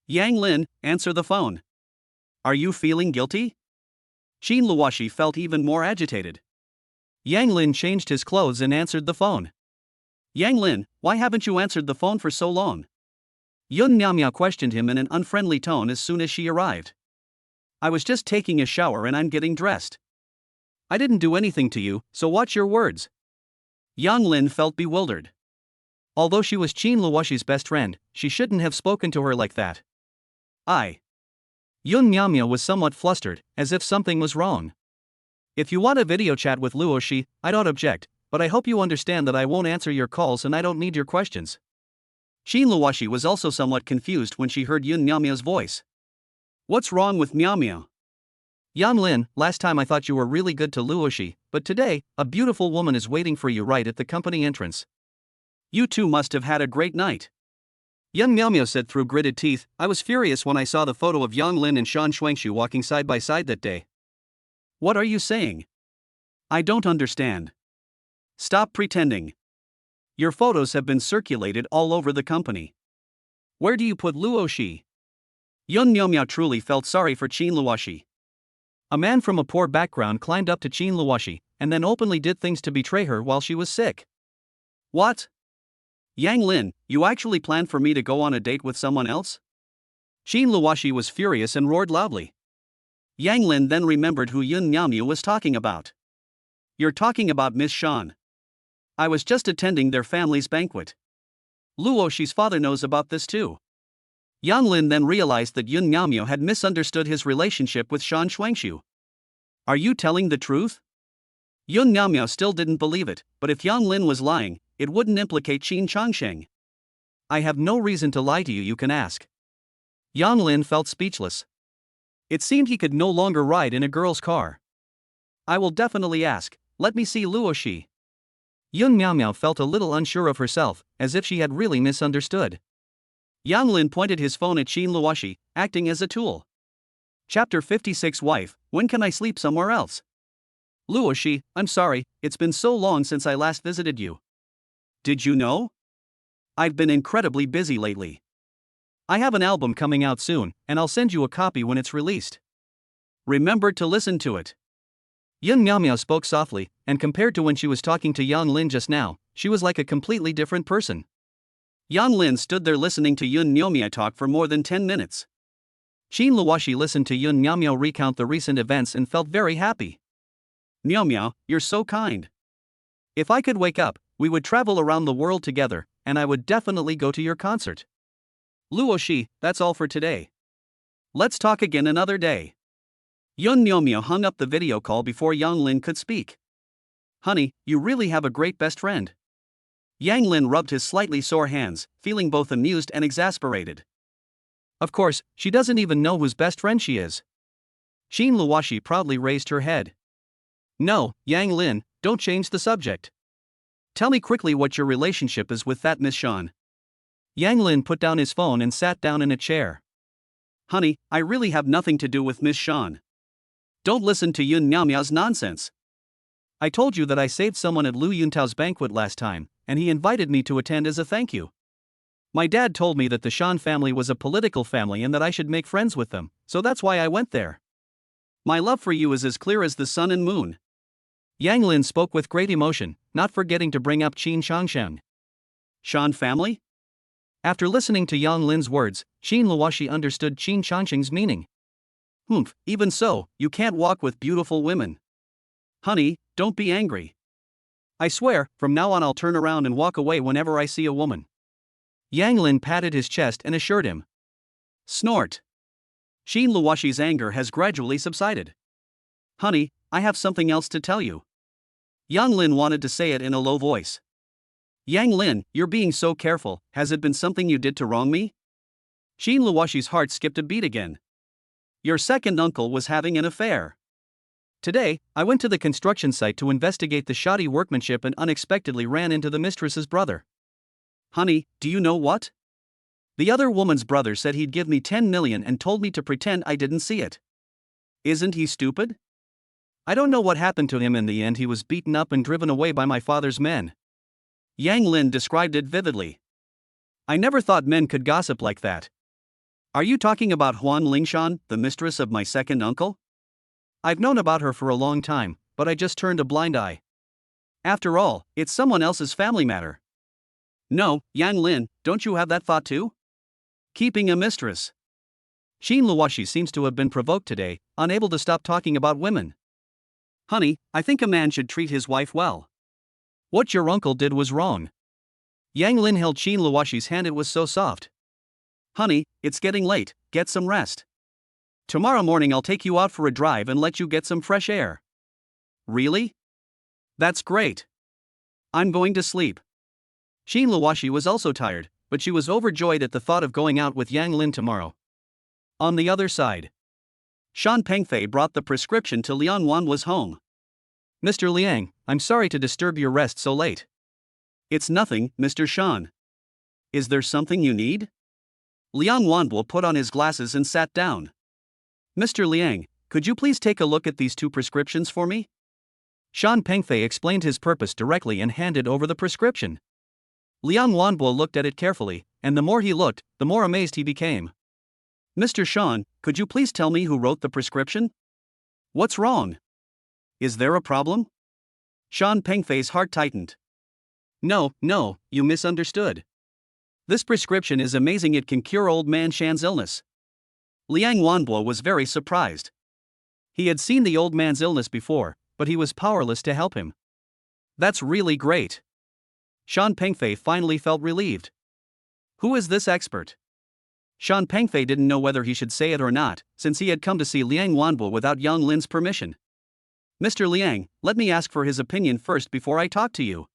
Yang Lin, answer the phone. Are you feeling guilty? Shin Luoshi felt even more agitated. Yang Lin changed his clothes and answered the phone. Yang Lin, why haven't you answered the phone for so long? Yun Miao questioned him in an unfriendly tone as soon as she arrived. I was just taking a shower and I'm getting dressed. I didn't do anything to you, so watch your words. Yang Lin felt bewildered. Although she was Shin Luoshi's best friend, she shouldn't have spoken to her like that. Yun Miao was somewhat flustered, as if something was wrong. If you want a video chat with Luoshi, I don't object, but I hope you understand that I won't answer your calls and I don't need your questions. Shin Luoshi was also somewhat confused when she heard Yun Miao's voice. What's wrong with Miao? Yang Lin, last time I thought you were really good to Luoshi, but today, a beautiful woman is waiting for you right at the company entrance. You two must have had a great night. Yun Miao said through gritted teeth, I was furious when I saw the photo of Yang Lin and Shan Shuangshu walking side by side that day. What are you saying? I don't understand. Stop pretending. Your photos have been circulated all over the company. Where do you put Luoshi? Yun Miao truly felt sorry for Shin Luoshi. A man from a poor background climbed up to Shin Luoshi, and then openly did things to betray her while she was sick. What? Yang Lin, you actually planned for me to go on a date with someone else? Shin Luoshi was furious and roared loudly. Yang Lin then remembered who Yun Miao was talking about. You're talking about Miss Shan. I was just attending their family's banquet. Luoshi's father knows about this too. Yang Lin then realized that Yun Miao had misunderstood his relationship with Shan Shuangshu. Are you telling the truth? Yun Miao still didn't believe it, but if Yang Lin was lying, it wouldn't implicate Qin Changsheng. I have no reason to lie to you, you can ask. Yang Lin felt speechless. It seemed he could no longer ride in a girl's car. I will definitely ask, let me see Luoshi. Yun Miao felt a little unsure of herself, as if she had really misunderstood. Yang Lin pointed his phone at Shin Luoshi, acting as a tool. Chapter 56 Wife, when can I sleep somewhere else? Luoshi, I'm sorry, it's been so long since I last visited you. Did you know? I've been incredibly busy lately. I have an album coming out soon, and I'll send you a copy when it's released. Remember to listen to it. Yun Miao spoke softly, and compared to when she was talking to Yang Lin just now, she was like a completely different person. Yang Lin stood there listening to Yun Miao talk for more than 10 minutes. Shin Luoshi listened to Yun Miao recount the recent events and felt very happy. Miao, you're so kind. If I could wake up, we would travel around the world together, and I would definitely go to your concert. Luoshi, that's all for today. Let's talk again another day. Yun Miao hung up the video call before Yang Lin could speak. Honey, you really have a great best friend. Yang Lin rubbed his slightly sore hands, feeling both amused and exasperated. Of course, she doesn't even know whose best friend she is. Shin Luoshi proudly raised her head. No, Yang Lin, don't change the subject. Tell me quickly what your relationship is with that Miss Shan. Yang Lin put down his phone and sat down in a chair. Honey, I really have nothing to do with Miss Shan. Don't listen to Yun Miao's nonsense. I told you that I saved someone at Lu Yuntao's banquet last time, and he invited me to attend as a thank you. My dad told me that the Shan family was a political family and that I should make friends with them, so that's why I went there. My love for you is as clear as the sun and moon. Yang Lin spoke with great emotion, not forgetting to bring up Qin Changsheng. Shan family? After listening to Yang Lin's words, Shin Luoshi understood Qin Changsheng's meaning. Even so, you can't walk with beautiful women. Honey, don't be angry. I swear, from now on I'll turn around and walk away whenever I see a woman. Yang Lin patted his chest and assured him. Snort. Shin Luoshi's anger has gradually subsided. Honey, I have something else to tell you. Yang Lin wanted to say it in a low voice. Yang Lin, you're being so careful, has it been something you did to wrong me? Qin Luoxi's heart skipped a beat again. Your second uncle was having an affair. Today, I went to the construction site to investigate the shoddy workmanship and unexpectedly ran into the mistress's brother. Honey, do you know what? The other woman's brother said he'd give me 10 million and told me to pretend I didn't see it. Isn't he stupid? I don't know what happened to him in the end. He was beaten up and driven away by my father's men. Yang Lin described it vividly. I never thought men could gossip like that. Are you talking about Huan Lingshan, the mistress of my second uncle? I've known about her for a long time, but I just turned a blind eye. After all, it's someone else's family matter. No, Yang Lin, don't you have that thought too? Keeping a mistress. Qin Luoxi seems to have been provoked today, unable to stop talking about women. Honey, I think a man should treat his wife well. What your uncle did was wrong. Yang Lin held Qin Luoxi's hand. It was so soft. Honey, it's getting late, get some rest. Tomorrow morning I'll take you out for a drive and let you get some fresh air. Really? That's great. I'm going to sleep. Qin Luoxi was also tired, but she was overjoyed at the thought of going out with Yang Lin tomorrow. On the other side, Shan Pengfei brought the prescription till Liang Wan was home. Mr. Liang, I'm sorry to disturb your rest so late. It's nothing, Mr. Shan. Is there something you need? Liang Wanbo put on his glasses and sat down. Mr. Liang, could you please take a look at these two prescriptions for me? Shan Pengfei explained his purpose directly and handed over the prescription. Liang Wanbo looked at it carefully, and the more he looked, the more amazed he became. Mr. Shan, could you please tell me who wrote the prescription? What's wrong? Is there a problem? Shan Pengfei's heart tightened. No, you misunderstood. This prescription is amazing. It can cure old man Shan's illness. Liang Wanbo was very surprised. He had seen the old man's illness before, but he was powerless to help him. That's really great. Shan Pengfei finally felt relieved. Who is this expert? Shan Pengfei didn't know whether he should say it or not, since he had come to see Liang Wanbo without Yang Lin's permission. Mr. Liang, let me ask for his opinion first before I talk to you.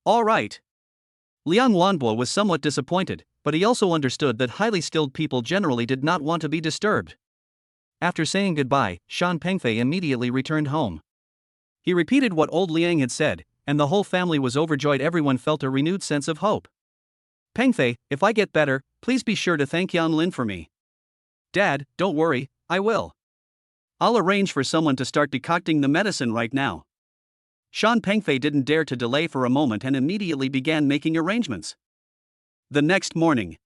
All right. Liang Wanbo was somewhat disappointed, but he also understood that highly skilled people generally did not want to be disturbed. After saying goodbye, Shan Pengfei immediately returned home. He repeated what old Liang had said, and the whole family was overjoyed. Everyone felt a renewed sense of hope. Pengfei, if I get better, please be sure to thank Yang Lin for me. Dad, don't worry, I will. I'll arrange for someone to start decocting the medicine right now. Shan Pengfei didn't dare to delay for a moment and immediately began making arrangements. The next morning,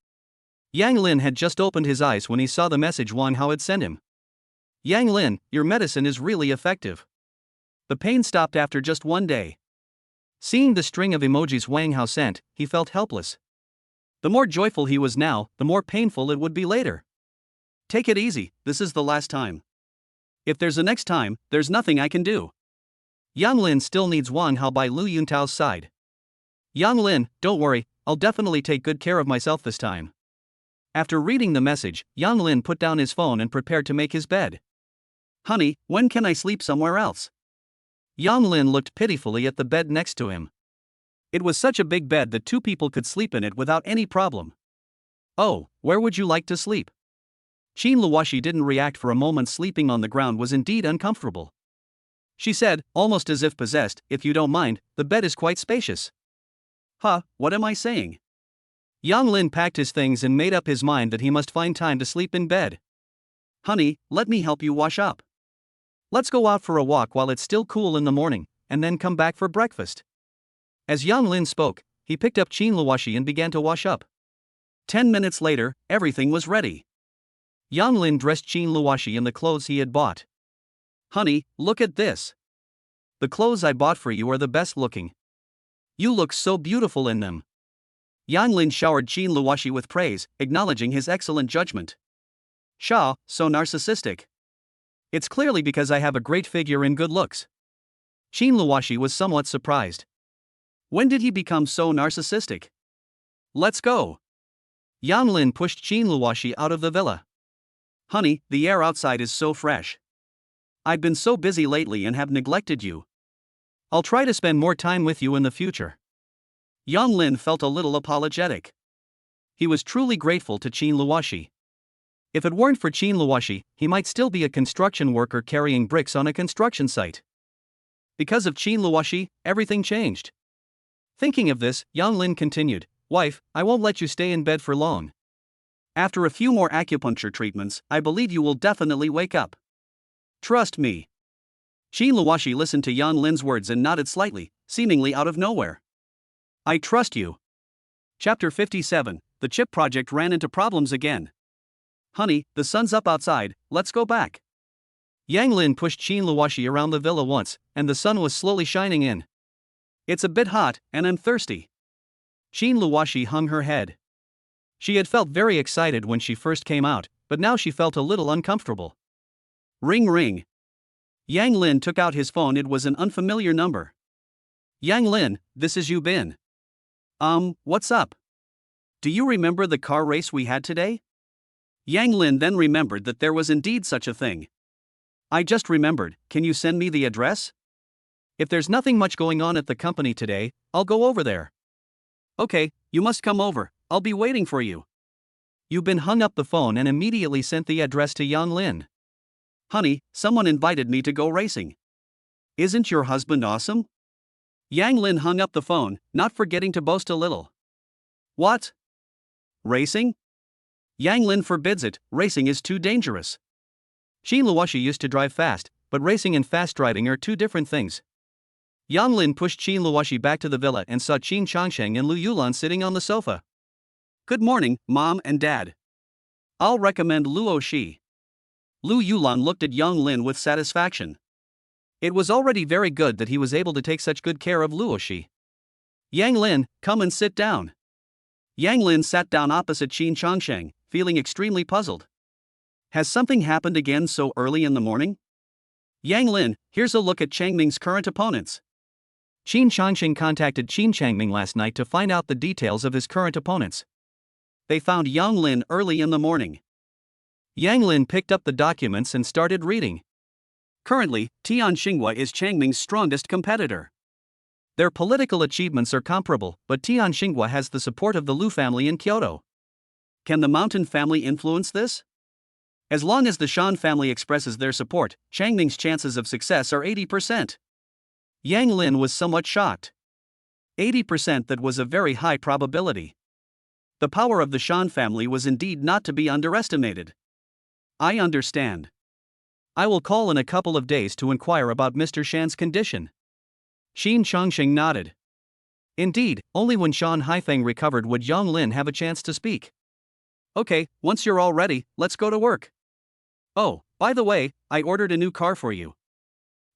Yang Lin had just opened his eyes when he saw the message Wang Hao had sent him. Yang Lin, your medicine is really effective. The pain stopped after just one day. Seeing the string of emojis Wang Hao sent, he felt helpless. The more joyful he was now, the more painful it would be later. Take it easy, this is the last time. If there's a next time, there's nothing I can do. Yang Lin still needs Wang Hao by Lu Yuntao's side. Yang Lin, don't worry, I'll definitely take good care of myself this time. After reading the message, Yang Lin put down his phone and prepared to make his bed. Honey, when can I sleep somewhere else? Yang Lin looked pitifully at the bed next to him. It was such a big bed that two people could sleep in it without any problem. Oh, where would you like to sleep? Qin Luoxi didn't react for a moment. Sleeping on the ground was indeed uncomfortable. She said, almost as if possessed, if you don't mind, the bed is quite spacious. Huh, what am I saying? Yang Lin packed his things and made up his mind that he must find time to sleep in bed. Honey, let me help you wash up. Let's go out for a walk while it's still cool in the morning, and then come back for breakfast. As Yang Lin spoke, he picked up Qin Luoxi and began to wash up. 10 minutes later, everything was ready. Yang Lin dressed Qin Luoxi in the clothes he had bought. Honey, look at this. The clothes I bought for you are the best looking. You look so beautiful in them. Yang Lin showered Qin Luoxi with praise, acknowledging his excellent judgment. Sha, so narcissistic. It's clearly because I have a great figure and good looks. Qin Luoxi was somewhat surprised. When did he become so narcissistic? Let's go. Yang Lin pushed Qin Luoxi out of the villa. Honey, the air outside is so fresh. I've been so busy lately and have neglected you. I'll try to spend more time with you in the future. Yang Lin felt a little apologetic. he was truly grateful to Qin Luoshi. If it weren't for Qin Luoshi, he might still be a construction worker carrying bricks on a construction site. Because of Qin Luoshi, everything changed. Thinking of this, Yang Lin continued, "Wife, I won't let you stay in bed for long. After a few more acupuncture treatments, I believe you will definitely wake up. Trust me." Qin Luoshi listened to Yang Lin's words and nodded slightly, seemingly out of nowhere. "I trust you." Chapter 57, The chip project ran into problems again. "Honey, the sun's up outside, let's go back." Yang Lin pushed Qin Luoshi around the villa once, and the sun was slowly shining in. "It's a bit hot, and I'm thirsty." Qin Luoshi hung her head. She had felt very excited when she first came out, but now she felt a little uncomfortable. Ring ring. Yang Lin took out his phone. It was an unfamiliar number. "Yang Lin, this is Yu Bin. What's up? Do you remember the car race we had today?" Yang Lin then remembered that there was indeed such a thing. "I just remembered, can you send me the address? If there's nothing much going on at the company today, I'll go over there." "Okay, you must come over, I'll be waiting for you." Yu Bin hung up the phone and immediately sent the address to Yang Lin. "Honey, someone invited me to go racing. Isn't your husband awesome?" Yang Lin hung up the phone, not forgetting to boast a little. "What? Racing? Yang Lin forbids it, racing is too dangerous." Qin Luoshi used to drive fast, but racing and fast driving are two different things. Yang Lin pushed Qin Luoshi back to the villa and saw Qin Changsheng and Lu Yulan sitting on the sofa. "Good morning, Mom and Dad. I'll recommend Luo Shi." Lu Yulan looked at Yang Lin with satisfaction. It was already very good that he was able to take such good care of Luo Shi. "Yang Lin, come and sit down." Yang Lin sat down opposite Qin Changsheng, feeling extremely puzzled. Has something happened again so early in the morning? "Yang Lin, here's a look at Changming's current opponents." Qin Changsheng contacted Qin Changming last night to find out the details of his current opponents. They found Yang Lin early in the morning. Yang Lin picked up the documents and started reading. Currently, Tian Xinghua is Changming's strongest competitor. Their political achievements are comparable, but Tian Xinghua has the support of the Lu family in Kyoto. Can the Mountain family influence this? As long as the Shan family expresses their support, Changming's chances of success are 80%. Yang Lin was somewhat shocked. 80%, that was a very high probability. The power of the Shan family was indeed not to be underestimated. "I understand. I will call in a couple of days to inquire about Mr. Shan's condition." Qin Changsheng nodded. Indeed, only when Shan Haifeng recovered would Yang Lin have a chance to speak. "Okay, once you're all ready, let's go to work. Oh, by the way, I ordered a new car for you.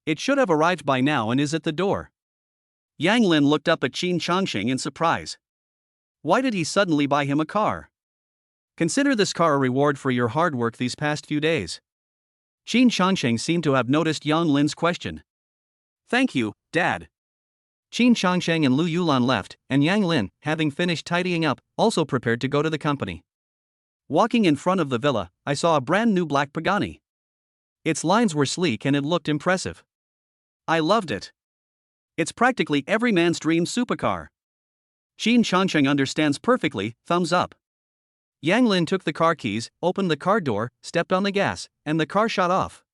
It should have arrived by now and is at the door." Yang Lin looked up at Qin Changsheng in surprise. Why did he suddenly buy him a car? "Consider this car a reward for your hard work these past few days." Qin Changsheng seemed to have noticed Yang Lin's question. "Thank you, Dad." Qin Changsheng and Lu Yulan left, and Yang Lin, having finished tidying up, also prepared to go to the company. Walking in front of the villa, I saw a brand new black Pagani. Its lines were sleek and it looked impressive. I loved it. It's practically every man's dream supercar. Qin Changsheng understands perfectly, thumbs up. Yang Lin took the car keys, opened the car door, stepped on the gas, and the car shot off.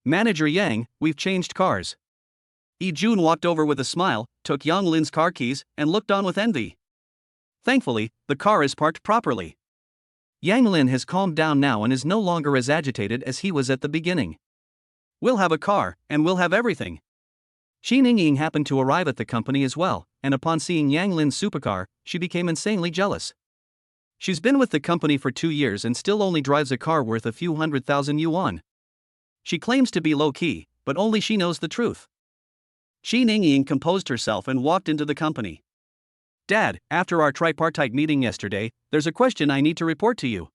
"Manager Yang, we've changed cars." Yi Jun walked over with a smile, took Yang Lin's car keys, and looked on with envy. Thankfully, the car is parked properly. Yang Lin has calmed down now and is no longer as agitated as he was at the beginning. "We'll have a car, and we'll have everything." Xi Ningying happened to arrive at the company as well, and upon seeing Yang Lin's supercar, she became insanely jealous. She's been with the company for 2 years and still only drives a car worth a few 100,000 yuan. She claims to be low-key, but only she knows the truth. Xi Ningying composed herself and walked into the company. "Dad, after our tripartite meeting yesterday, there's a question I need to report to you."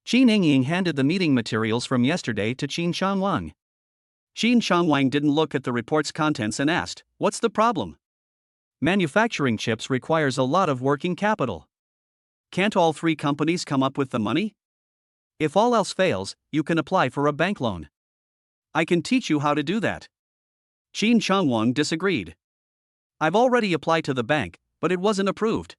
Xi Ningying handed the meeting materials from yesterday to Qin Changwang. Qin Changwang didn't look at the report's contents and asked, "What's the problem?" "Manufacturing chips requires a lot of working capital. Can't all 3 companies come up with the money? If all else fails, you can apply for a bank loan. I can teach you how to do that." Qin Changwang disagreed. "I've already applied to the bank, but it wasn't approved."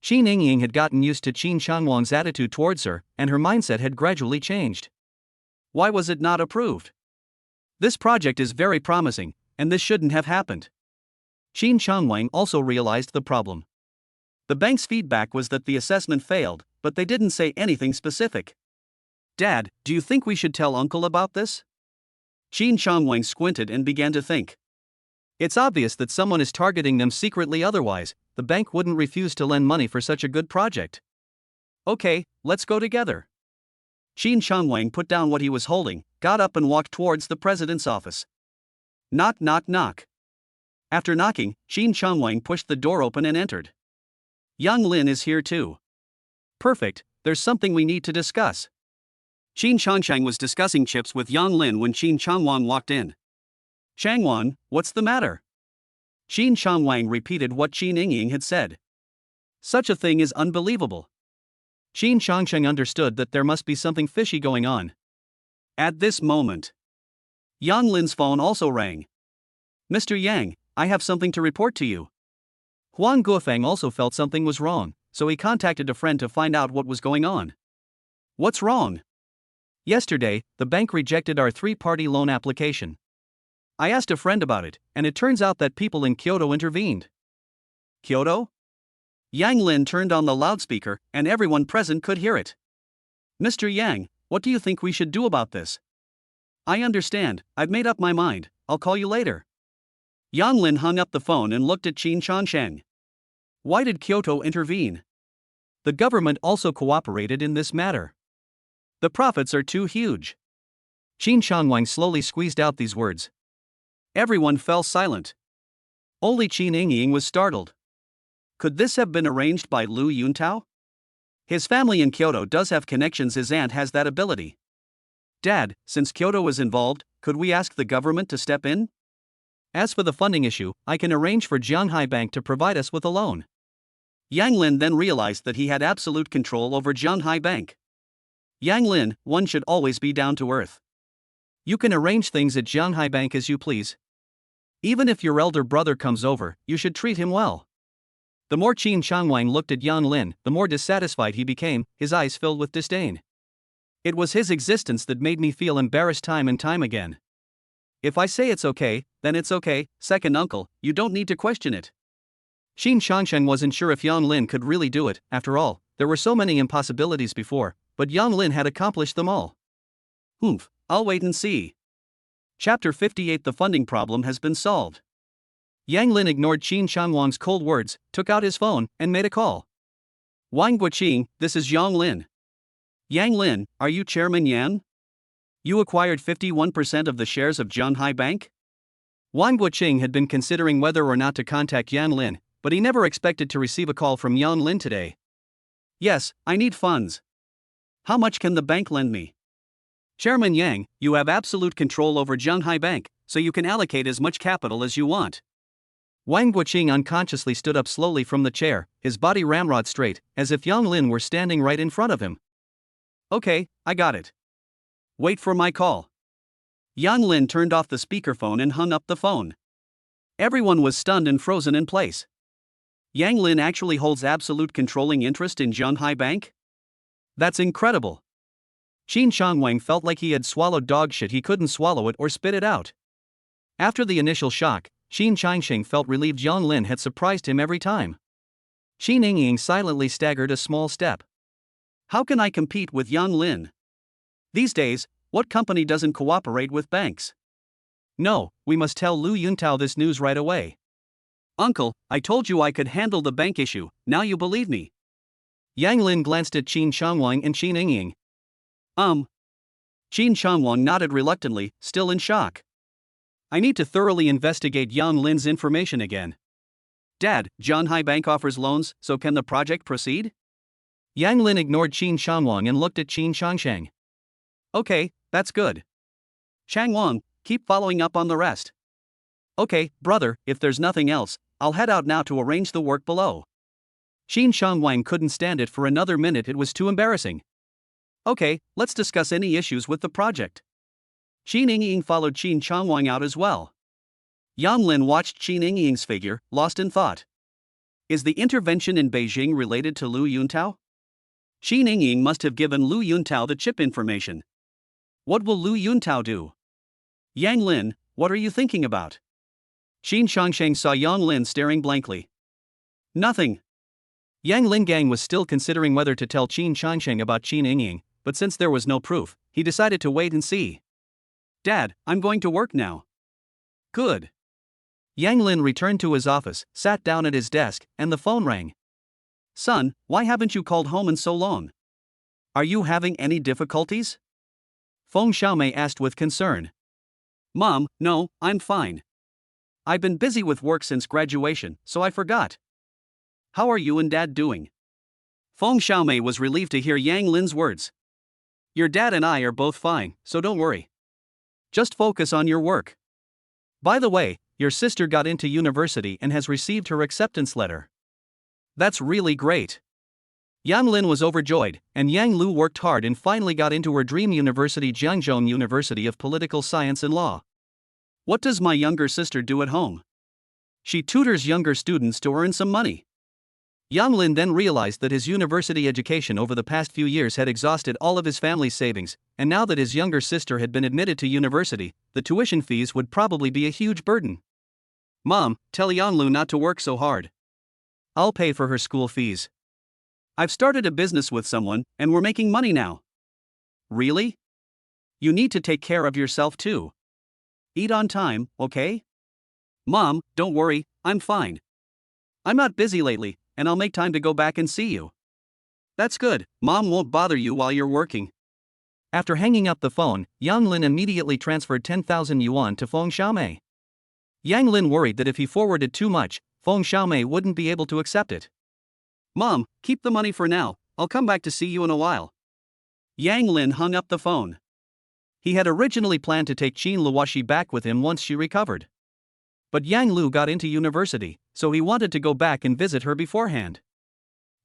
Qin Yingying had gotten used to Qin Changwang's attitude towards her, and her mindset had gradually changed. Why was it not approved? This project is very promising, and this shouldn't have happened. Qin Changwang also realized the problem. The bank's feedback was that the assessment failed, but they didn't say anything specific. Dad, do you think we should tell Uncle about this? Qin Changwang squinted and began to think. It's obvious that someone is targeting them secretly, otherwise, the bank wouldn't refuse to lend money for such a good project. Okay, let's go together. Qin Changwang put down what he was holding, got up and walked towards the president's office. Knock, knock, knock. After knocking, Qin Changwang pushed the door open and entered. Yang Lin is here too. Perfect, there's something we need to discuss. Qin Changshang was discussing chips with Yang Lin when Qin Changwang walked in. Changwan, what's the matter? Qin Changwang repeated what Qin Yingying had said. Such a thing is unbelievable. Qin Changsheng understood that there must be something fishy going on. At this moment, Yang Lin's phone also rang. Mr. Yang, I have something to report to you. Huang Guofeng also felt something was wrong, so he contacted a friend to find out what was going on. What's wrong? Yesterday, the bank rejected our 3-party loan application. I asked a friend about it, and it turns out that people in Kyoto intervened. Kyoto? Yang Lin turned on the loudspeaker, and everyone present could hear it. Mr. Yang, what do you think we should do about this? I understand, I've made up my mind, I'll call you later. Yang Lin hung up the phone and looked at Qin Changsheng. Why did Kyoto intervene? The government also cooperated in this matter. The profits are too huge. Qin Changwang slowly squeezed out these words. Everyone fell silent. Only Qin Yingying was startled. Could this have been arranged by Lu Yuntao? His family in Kyoto does have connections, his aunt has that ability. Dad, since Kyoto was involved, could we ask the government to step in? As for the funding issue, I can arrange for Jianghai Bank to provide us with a loan. Yang Lin then realized that he had absolute control over Jianghai Bank. Yang Lin, one should always be down to earth. You can arrange things at Jianghai Bank as you please. Even if your elder brother comes over, you should treat him well. The more Qin Changwang looked at Yang Lin, the more dissatisfied he became, his eyes filled with disdain. It was his existence that made me feel embarrassed time and time again. If I say it's okay, then it's okay, second uncle, you don't need to question it. Qin Changsheng wasn't sure if Yang Lin could really do it, after all, there were so many impossibilities before, but Yang Lin had accomplished them all. I'll wait and see. Chapter 58. The funding problem has been solved. Yang Lin ignored Qin Changwang's cold words, took out his phone, and made a call. Wang Guoqing, this is Yang Lin. Yang Lin, are you Chairman Yan? You acquired 51% of the shares of Jianghai Bank? Wang Guoqing had been considering whether or not to contact Yang Lin, but he never expected to receive a call from Yang Lin today. Yes, I need funds. How much can the bank lend me? Chairman Yang, you have absolute control over Jianghai Bank, so you can allocate as much capital as you want. Wang Guoqing unconsciously stood up slowly from the chair, his body ramrod straight, as if Yang Lin were standing right in front of him. Okay, I got it. Wait for my call. Yang Lin turned off the speakerphone and hung up the phone. Everyone was stunned and frozen in place. Yang Lin actually holds absolute controlling interest in Jianghai Bank? That's incredible. Qin Changwang felt like he had swallowed dog shit, he couldn't swallow it or spit it out. After the initial shock, Qin Changsheng felt relieved Yang Lin had surprised him every time. Qin Yingying silently staggered a small step. How can I compete with Yang Lin? These days, what company doesn't cooperate with banks? No, we must tell Lu Yuntao this news right away. Uncle, I told you I could handle the bank issue, now you believe me. Yang Lin glanced at Qin Changwang and Qin Yingying. Qin Changwang nodded reluctantly, still in shock. I need to thoroughly investigate Yang Lin's information again. Dad, Jianghai Bank offers loans, so can the project proceed? Yang Lin ignored Qin Changwang and looked at Qin Changsheng. Okay, that's good. Changwang, keep following up on the rest. Okay, brother, if there's nothing else, I'll head out now to arrange the work below. Qin Changwang couldn't stand it for another minute, it was too embarrassing. Okay, let's discuss any issues with the project. Qin Yingying followed Qin Changwang out as well. Yang Lin watched Qin Yingying's figure, lost in thought. Is the intervention in Beijing related to Lu Yuntao? Qin Yingying must have given Lu Yuntao the chip information. What will Lu Yuntao do? Yang Lin, what are you thinking about? Qin Shangsheng saw Yang Lin staring blankly. Nothing. Yang Lingang was still considering whether to tell Qin Shangsheng about Qin Yingying, but since there was no proof, he decided to wait and see. Dad, I'm going to work now. Good. Yang Lin returned to his office, sat down at his desk, and the phone rang. Son, why haven't you called home in so long? Are you having any difficulties? Feng Xiaomei asked with concern. Mom, no, I'm fine. I've been busy with work since graduation, so I forgot. How are you and Dad doing? Feng Xiaomei was relieved to hear Yang Lin's words. Your dad and I are both fine, so don't worry. Just focus on your work. By the way, your sister got into university and has received her acceptance letter. That's really great. Yang Lin was overjoyed, and Yang Lu worked hard and finally got into her dream university, Jiangzhou University of Political Science and Law. What does my younger sister do at home? She tutors younger students to earn some money. Yang Lin then realized that his university education over the past few years had exhausted all of his family's savings, and now that his younger sister had been admitted to university, the tuition fees would probably be a huge burden. Mom, tell Yang Lu not to work so hard. I'll pay for her school fees. I've started a business with someone, and we're making money now. Really? You need to take care of yourself too. Eat on time, okay? Mom, don't worry, I'm fine. I'm not busy lately, and I'll make time to go back and see you. That's good, Mom won't bother you while you're working. After hanging up the phone, Yang Lin immediately transferred 10,000 yuan to Feng Xiaomei. Yang Lin worried that if he forwarded too much, Feng Xiaomei wouldn't be able to accept it. Mom, keep the money for now, I'll come back to see you in a while. Yang Lin hung up the phone. He had originally planned to take Qin Luoxi back with him once she recovered. But Yang Lu got into university, so he wanted to go back and visit her beforehand.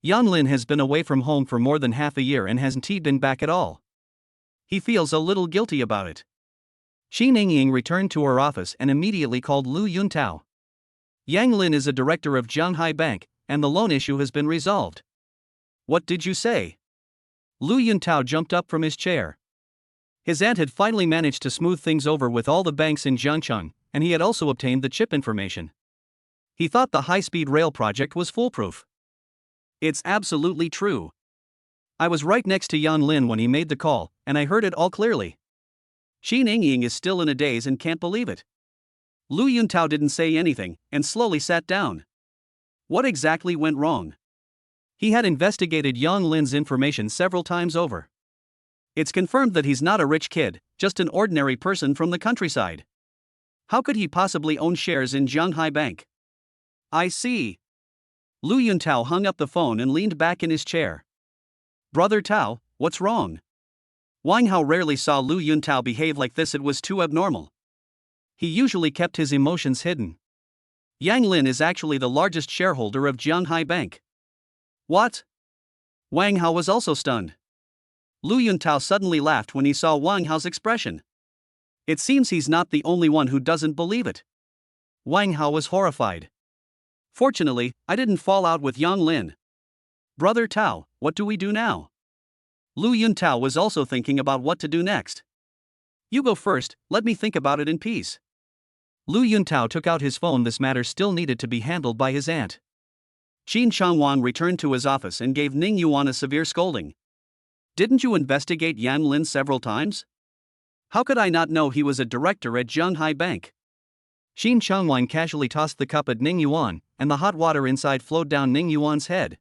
Yang Lin has been away from home for more than half a year and hasn't been back at all. He feels a little guilty about it. Qin Yingying returned to her office and immediately called Lu Yuntao. Yang Lin is a director of Zhanghai Bank, and the loan issue has been resolved. What did you say? Lu Yuntao jumped up from his chair. His aunt had finally managed to smooth things over with all the banks in Jiangcheng, and he had also obtained the chip information. He thought the high-speed rail project was foolproof. It's absolutely true. I was right next to Yan Lin when he made the call, and I heard it all clearly. Qin Yingying is still in a daze and can't believe it. Lu Yuntao didn't say anything, and slowly sat down. What exactly went wrong? He had investigated Yang Lin's information several times over. It's confirmed that he's not a rich kid, just an ordinary person from the countryside. How could he possibly own shares in Zhanghai Bank? I see. Lu Yuntao hung up the phone and leaned back in his chair. Brother Tao, what's wrong? Wang Hao rarely saw Lu Yuntao behave like this. It was too abnormal. He usually kept his emotions hidden. Yang Lin is actually the largest shareholder of Zhanghai Bank. What? Wang Hao was also stunned. Lu Yuntao suddenly laughed when he saw Wang Hao's expression. It seems he's not the only one who doesn't believe it. Wang Hao was horrified. Fortunately, I didn't fall out with Yang Lin. Brother Tao, what do we do now? Lu Yuntao was also thinking about what to do next. You go first, let me think about it in peace. Lu Yuntao took out his phone. This matter still needed to be handled by his aunt. Qin Changwang returned to his office and gave Ning Yuan a severe scolding. Didn't you investigate Yang Lin several times? How could I not know he was a director at Zhanghai Bank? Qin Changwang casually tossed the cup at Ning Yuan, and the hot water inside flowed down Ning Yuan's head.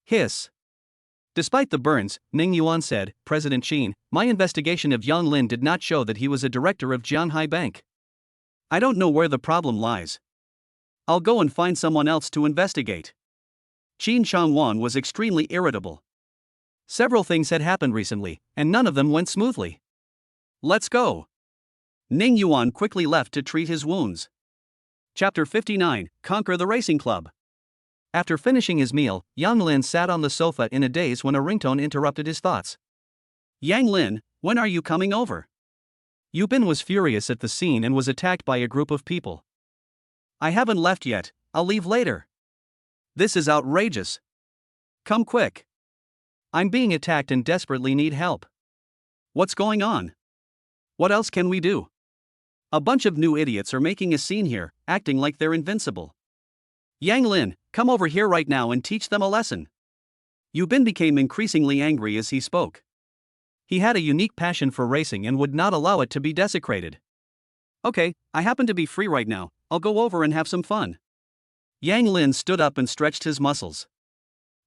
Hiss. Despite the burns, Ning Yuan said, President Qin, my investigation of Yang Lin did not show that he was a director of Zhanghai Bank. I don't know where the problem lies. I'll go and find someone else to investigate. Qin Changwang was extremely irritable. Several things had happened recently, and none of them went smoothly. Let's go. Ning Yuan quickly left to treat his wounds. Chapter 59, Conquer the Racing Club. After finishing his meal, Yang Lin sat on the sofa in a daze when a ringtone interrupted his thoughts. Yang Lin, when are you coming over? Yubin was furious at the scene and was attacked by a group of people. I haven't left yet, I'll leave later. This is outrageous. Come quick. I'm being attacked and desperately need help. What's going on? What else can we do? A bunch of new idiots are making a scene here, acting like they're invincible. Yang Lin, come over here right now and teach them a lesson. Yubin became increasingly angry as he spoke. He had a unique passion for racing and would not allow it to be desecrated. Okay, I happen to be free right now, I'll go over and have some fun. Yang Lin stood up and stretched his muscles.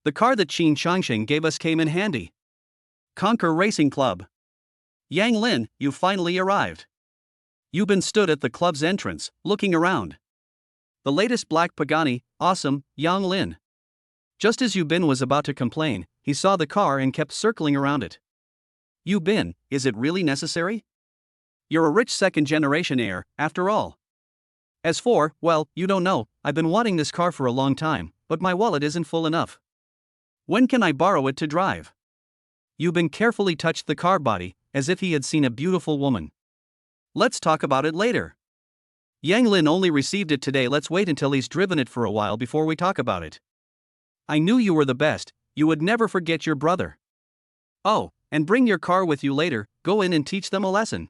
The car that Qin Changsheng gave us came in handy. Conquer Racing Club. Yang Lin, you finally arrived. Yubin stood at the club's entrance, looking around. The latest black Pagani, awesome, Yang Lin. Just as Yubin was about to complain, he saw the car and kept circling around it. Yubin, is it really necessary? You're a rich second-generation heir, after all. As for, well, you don't know, I've been wanting this car for a long time, but my wallet isn't full enough. When can I borrow it to drive? Yubin carefully touched the car body, as if he had seen a beautiful woman. Let's talk about it later. Yang Lin only received it today, let's wait until he's driven it for a while before we talk about it. I knew you were the best, you would never forget your brother. Oh, and bring your car with you later, go in and teach them a lesson.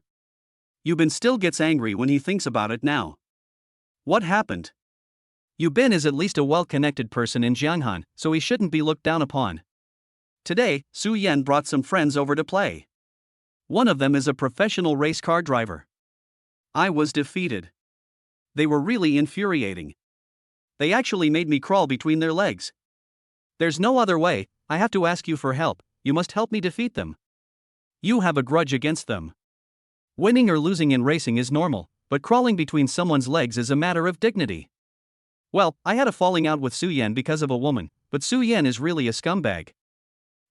Yubin still gets angry when he thinks about it now. What happened? Yubin is at least a well-connected person in Jianghan, so he shouldn't be looked down upon. Today, Su Yan brought some friends over to play. One of them is a professional race car driver. I was defeated. They were really infuriating. They actually made me crawl between their legs. There's no other way, I have to ask you for help, you must help me defeat them. You have a grudge against them. Winning or losing in racing is normal, but crawling between someone's legs is a matter of dignity. Well, I had a falling out with Su Yan because of a woman, but Su Yan is really a scumbag.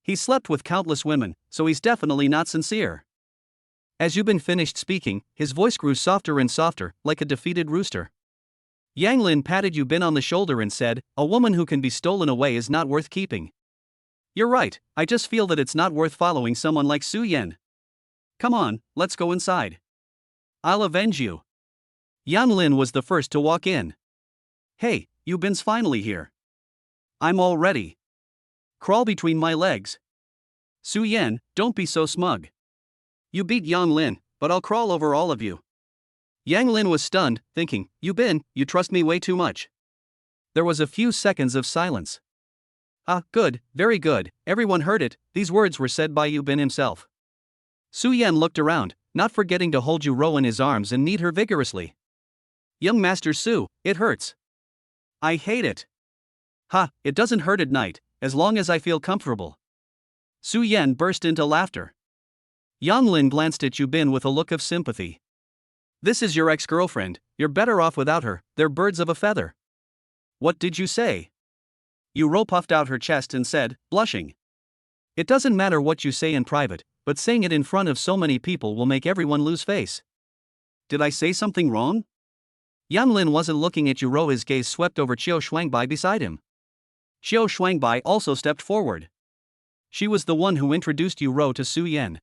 He slept with countless women, so he's definitely not sincere. As Yubin finished speaking, his voice grew softer and softer, like a defeated rooster. Yang Lin patted Yubin on the shoulder and said, a woman who can be stolen away is not worth keeping. You're right, I just feel that it's not worth following someone like Su Yan. Come on, let's go inside. I'll avenge you. Yang Lin was the first to walk in. Hey, Yubin's finally here. I'm all ready. Crawl between my legs. Su Yan, don't be so smug. You beat Yang Lin, but I'll crawl over all of you. Yang Lin was stunned, thinking, Yubin, you trust me way too much. There was a few seconds of silence. Ah, good, very good, everyone heard it, these words were said by Yubin himself. Su Yan looked around, not forgetting to hold Yu Rou in his arms and knead her vigorously. Young Master Su, it hurts. I hate it. Ha, it doesn't hurt at night, as long as I feel comfortable. Su Yan burst into laughter. Yang Lin glanced at Yubin with a look of sympathy. This is your ex-girlfriend, you're better off without her, they're birds of a feather. What did you say? Yu Rou puffed out her chest and said, blushing. It doesn't matter what you say in private, but saying it in front of so many people will make everyone lose face. Did I say something wrong? Yang Lin wasn't looking at Yu Rou, his gaze swept over Qiu Shuangbai beside him. Qiu Shuangbai also stepped forward. She was the one who introduced Yu Rou to Su Yan.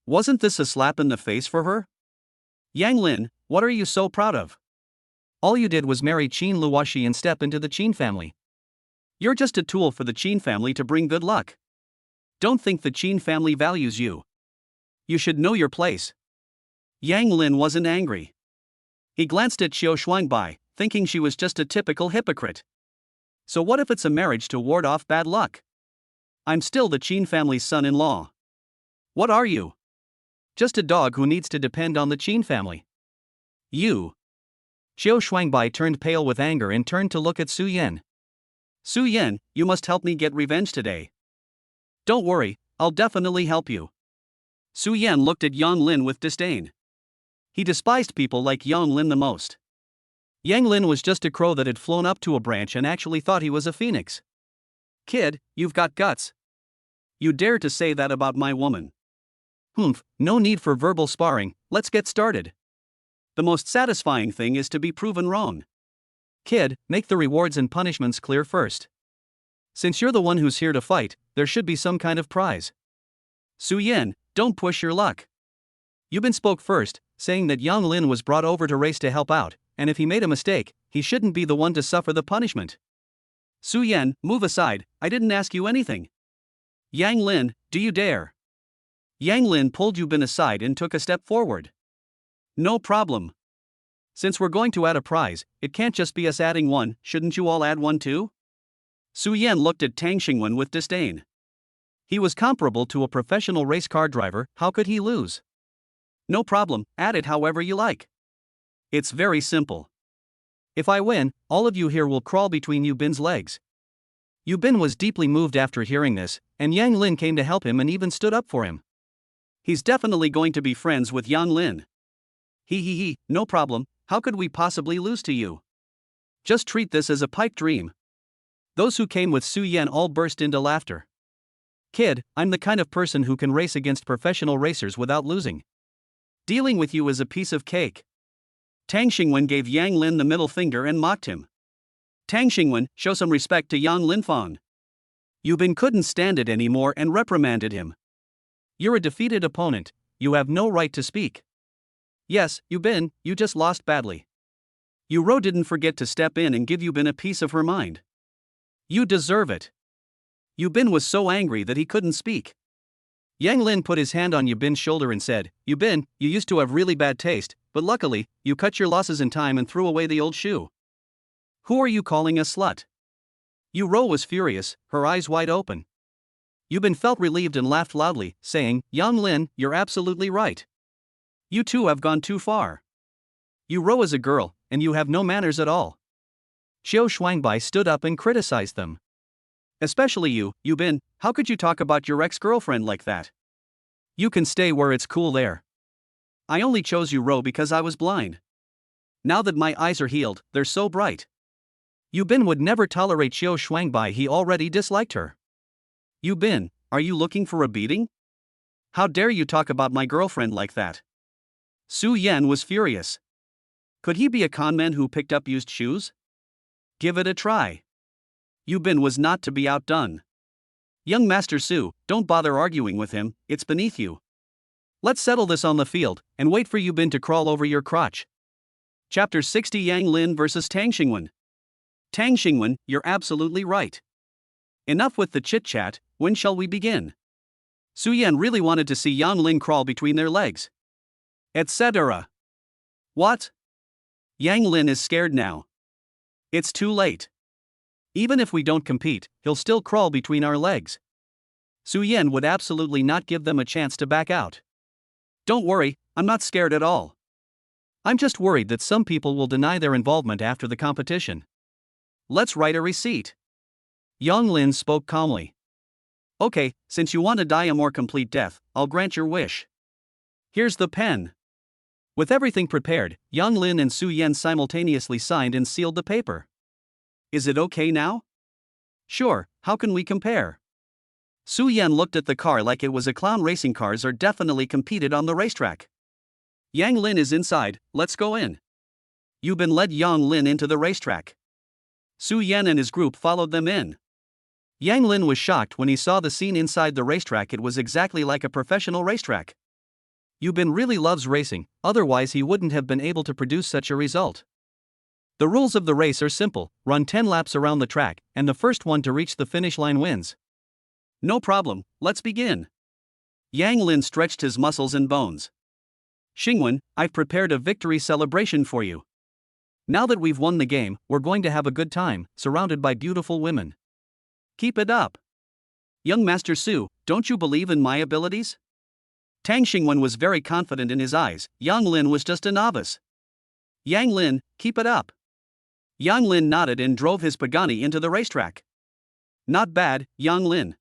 Wasn't this a slap in the face for her? Yang Lin, what are you so proud of? All you did was marry Qin Luoxi and step into the Qin family. You're just a tool for the Qin family to bring good luck. Don't think the Qin family values you. You should know your place. Yang Lin wasn't angry. He glanced at Qiu Shuangbai, thinking she was just a typical hypocrite. So what if it's a marriage to ward off bad luck? I'm still the Qin family's son-in-law. What are you? Just a dog who needs to depend on the Qin family. You. Qiu Shuangbai turned pale with anger and turned to look at Su Yan. Su Yan, you must help me get revenge today. Don't worry, I'll definitely help you. Su Yan looked at Yang Lin with disdain. He despised people like Yang Lin the most. Yang Lin was just a crow that had flown up to a branch and actually thought he was a phoenix. Kid, you've got guts. You dare to say that about my woman. Humph, no need for verbal sparring, let's get started. The most satisfying thing is to be proven wrong. Kid, make the rewards and punishments clear first. Since you're the one who's here to fight, there should be some kind of prize. Su Yan, don't push your luck. Yubin spoke first, saying that Yang Lin was brought over to race to help out, and if he made a mistake, he shouldn't be the one to suffer the punishment. Su Yan, move aside, I didn't ask you anything. Yang Lin, do you dare? Yang Lin pulled Yu Bin aside and took a step forward. No problem. Since we're going to add a prize, it can't just be us adding one, shouldn't you all add one too? Su Yan looked at Tang Xingwen with disdain. He was comparable to a professional race car driver, how could he lose? No problem, add it however you like. It's very simple. If I win, all of you here will crawl between Yu Bin's legs. Yu Bin was deeply moved after hearing this, and Yang Lin came to help him and even stood up for him. He's definitely going to be friends with Yang Lin. He, no problem, how could we possibly lose to you? Just treat this as a pipe dream. Those who came with Su Yan all burst into laughter. Kid, I'm the kind of person who can race against professional racers without losing. Dealing with you is a piece of cake. Tang Xingwen gave Yang Lin the middle finger and mocked him. Tang Xingwen, show some respect to Yang Linfang. Yu Bin couldn't stand it anymore and reprimanded him. You're a defeated opponent, you have no right to speak. Yes, Yu Bin, you just lost badly. Yu Ro didn't forget to step in and give Yu Bin a piece of her mind. You deserve it. Yu Bin was so angry that he couldn't speak. Yang Lin put his hand on Yu Bin's shoulder and said, Yu Bin, you used to have really bad taste, but luckily, you cut your losses in time and threw away the old shoe. Who are you calling a slut? Yu Ro was furious, her eyes wide open. Yu Bin felt relieved and laughed loudly, saying, Yang Lin, you're absolutely right. You two have gone too far. Yu Ro is a girl, and you have no manners at all. Xiao Shuangbai stood up and criticized them. Especially you, Yu Bin, how could you talk about your ex-girlfriend like that? You can stay where it's cool there. I only chose Yu Ro because I was blind. Now that my eyes are healed, they're so bright. Yu Bin would never tolerate Xiao Shuangbai, he already disliked her. Yu Bin, are you looking for a beating? How dare you talk about my girlfriend like that? Su Yan was furious. Could he be a conman who picked up used shoes? Give it a try. Yu Bin was not to be outdone. Young Master Su, don't bother arguing with him, it's beneath you. Let's settle this on the field, and wait for Yu Bin to crawl over your crotch. Chapter 60 Yang Lin vs Tang Xingwen. Tang Xingwen, you're absolutely right. Enough with the chit-chat, when shall we begin? Su Yan really wanted to see Yang Lin crawl between their legs. Etc. What? Yang Lin is scared now. It's too late. Even if we don't compete, he'll still crawl between our legs. Su Yan would absolutely not give them a chance to back out. Don't worry, I'm not scared at all. I'm just worried that some people will deny their involvement after the competition. Let's write a receipt. Yang Lin spoke calmly. Okay, since you want to die a more complete death, I'll grant your wish. Here's the pen. With everything prepared, Yang Lin and Su Yan simultaneously signed and sealed the paper. Is it okay now? Sure, how can we compare? Su Yan looked at the car like it was a clown. Racing cars are definitely competed on the racetrack. Yang Lin is inside, let's go in. Yu Bin led Yang Lin into the racetrack. Su Yan and his group followed them in. Yang Lin was shocked when he saw the scene inside the racetrack. It was exactly like a professional racetrack. Yu Bin really loves racing, otherwise he wouldn't have been able to produce such a result. The rules of the race are simple, run 10 laps around the track, and the first one to reach the finish line wins. No problem, let's begin. Yang Lin stretched his muscles and bones. Xingwen, I've prepared a victory celebration for you. Now that we've won the game, we're going to have a good time, surrounded by beautiful women. Keep it up. Young Master Su, don't you believe in my abilities? Tang Xingwen was very confident in his eyes. Yang Lin was just a novice. Yang Lin, keep it up. Yang Lin nodded and drove his Pagani into the racetrack. Not bad, Yang Lin.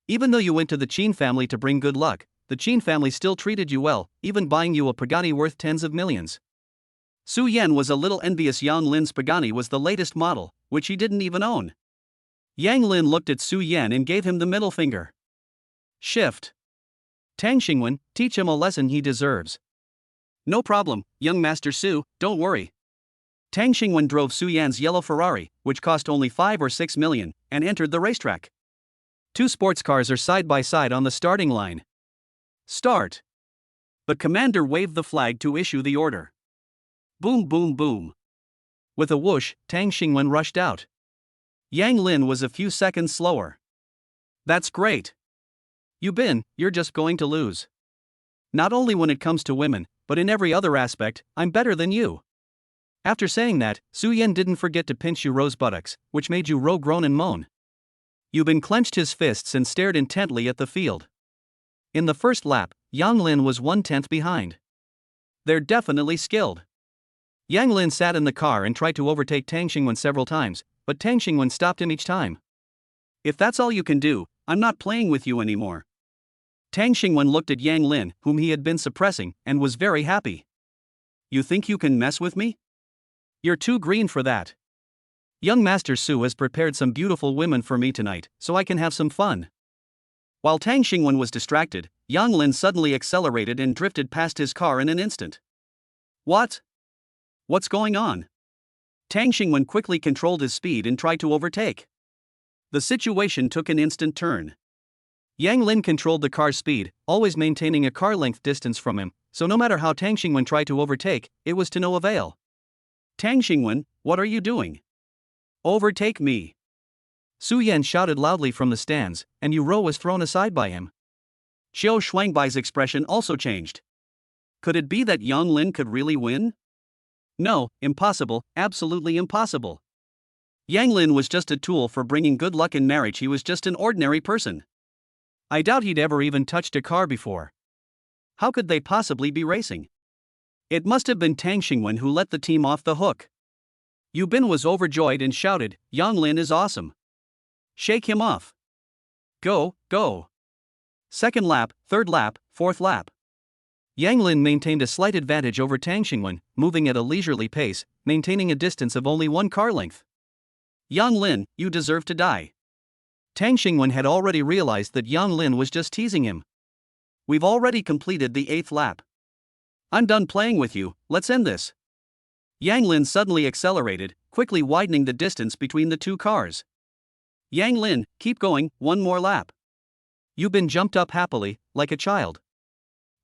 Even though you went to the Qin family to bring good luck, the Qin family still treated you well, even buying you a Pagani worth tens of millions. Su Yan was a little envious. Yang Lin's Pagani was the latest model, which he didn't even own. Yang Lin looked at Su Yan and gave him the middle finger. Shift. Tang Xingwen, teach him a lesson he deserves. No problem, young Master Su, don't worry. Tang Xingwen drove Su Yan's yellow Ferrari, which cost only 5 or 6 million, and entered the racetrack. Two sports cars are side by side on the starting line. Start. The commander waved the flag to issue the order. Boom boom boom. With a whoosh, Tang Xingwen rushed out. Yang Lin was a few seconds slower. That's great. You're just going to lose. Not only when it comes to women, but in every other aspect, I'm better than you. After saying that, Su Yan didn't forget to pinch Yu Ro's buttocks, which made Yu Ro groan and moan. Yubin clenched his fists and stared intently at the field. In the first lap, Yang Lin was 1/10 behind. They're definitely skilled. Yang Lin sat in the car and tried to overtake Tang Xingwen several times, but Tang Xingwen stopped him each time. If that's all you can do, I'm not playing with you anymore. Tang Xingwen looked at Yang Lin, whom he had been suppressing, and was very happy. You think you can mess with me? You're too green for that. Young Master Su has prepared some beautiful women for me tonight, so I can have some fun. While Tang Xingwen was distracted, Yang Lin suddenly accelerated and drifted past his car in an instant. What? What's going on? Tang Xingwen quickly controlled his speed and tried to overtake. The situation took an instant turn. Yang Lin controlled the car's speed, always maintaining a car-length distance from him, so no matter how Tang Xingwen tried to overtake, it was to no avail. Tang Xingwen, what are you doing? Overtake me. Su Yan shouted loudly from the stands, and Yu Ro was thrown aside by him. Xiao Shuangbai's expression also changed. Could it be that Yang Lin could really win? No, impossible, absolutely impossible. Yang Lin was just a tool for bringing good luck in marriage. He was just an ordinary person. I doubt he'd ever even touched a car before. How could they possibly be racing? It must have been Tang Xingwen who let the team off the hook. Yu Bin was overjoyed and shouted, Yang Lin is awesome. Shake him off. Go, go. Second lap, third lap, fourth lap. Yang Lin maintained a slight advantage over Tang Xingwen, moving at a leisurely pace, maintaining a distance of only one car length. Yang Lin, you deserve to die. Tang Xingwen had already realized that Yang Lin was just teasing him. We've already completed the 8th lap. I'm done playing with you, let's end this. Yang Lin suddenly accelerated, quickly widening the distance between the two cars. Yang Lin, keep going, one more lap. Yu Bin jumped up happily, like a child.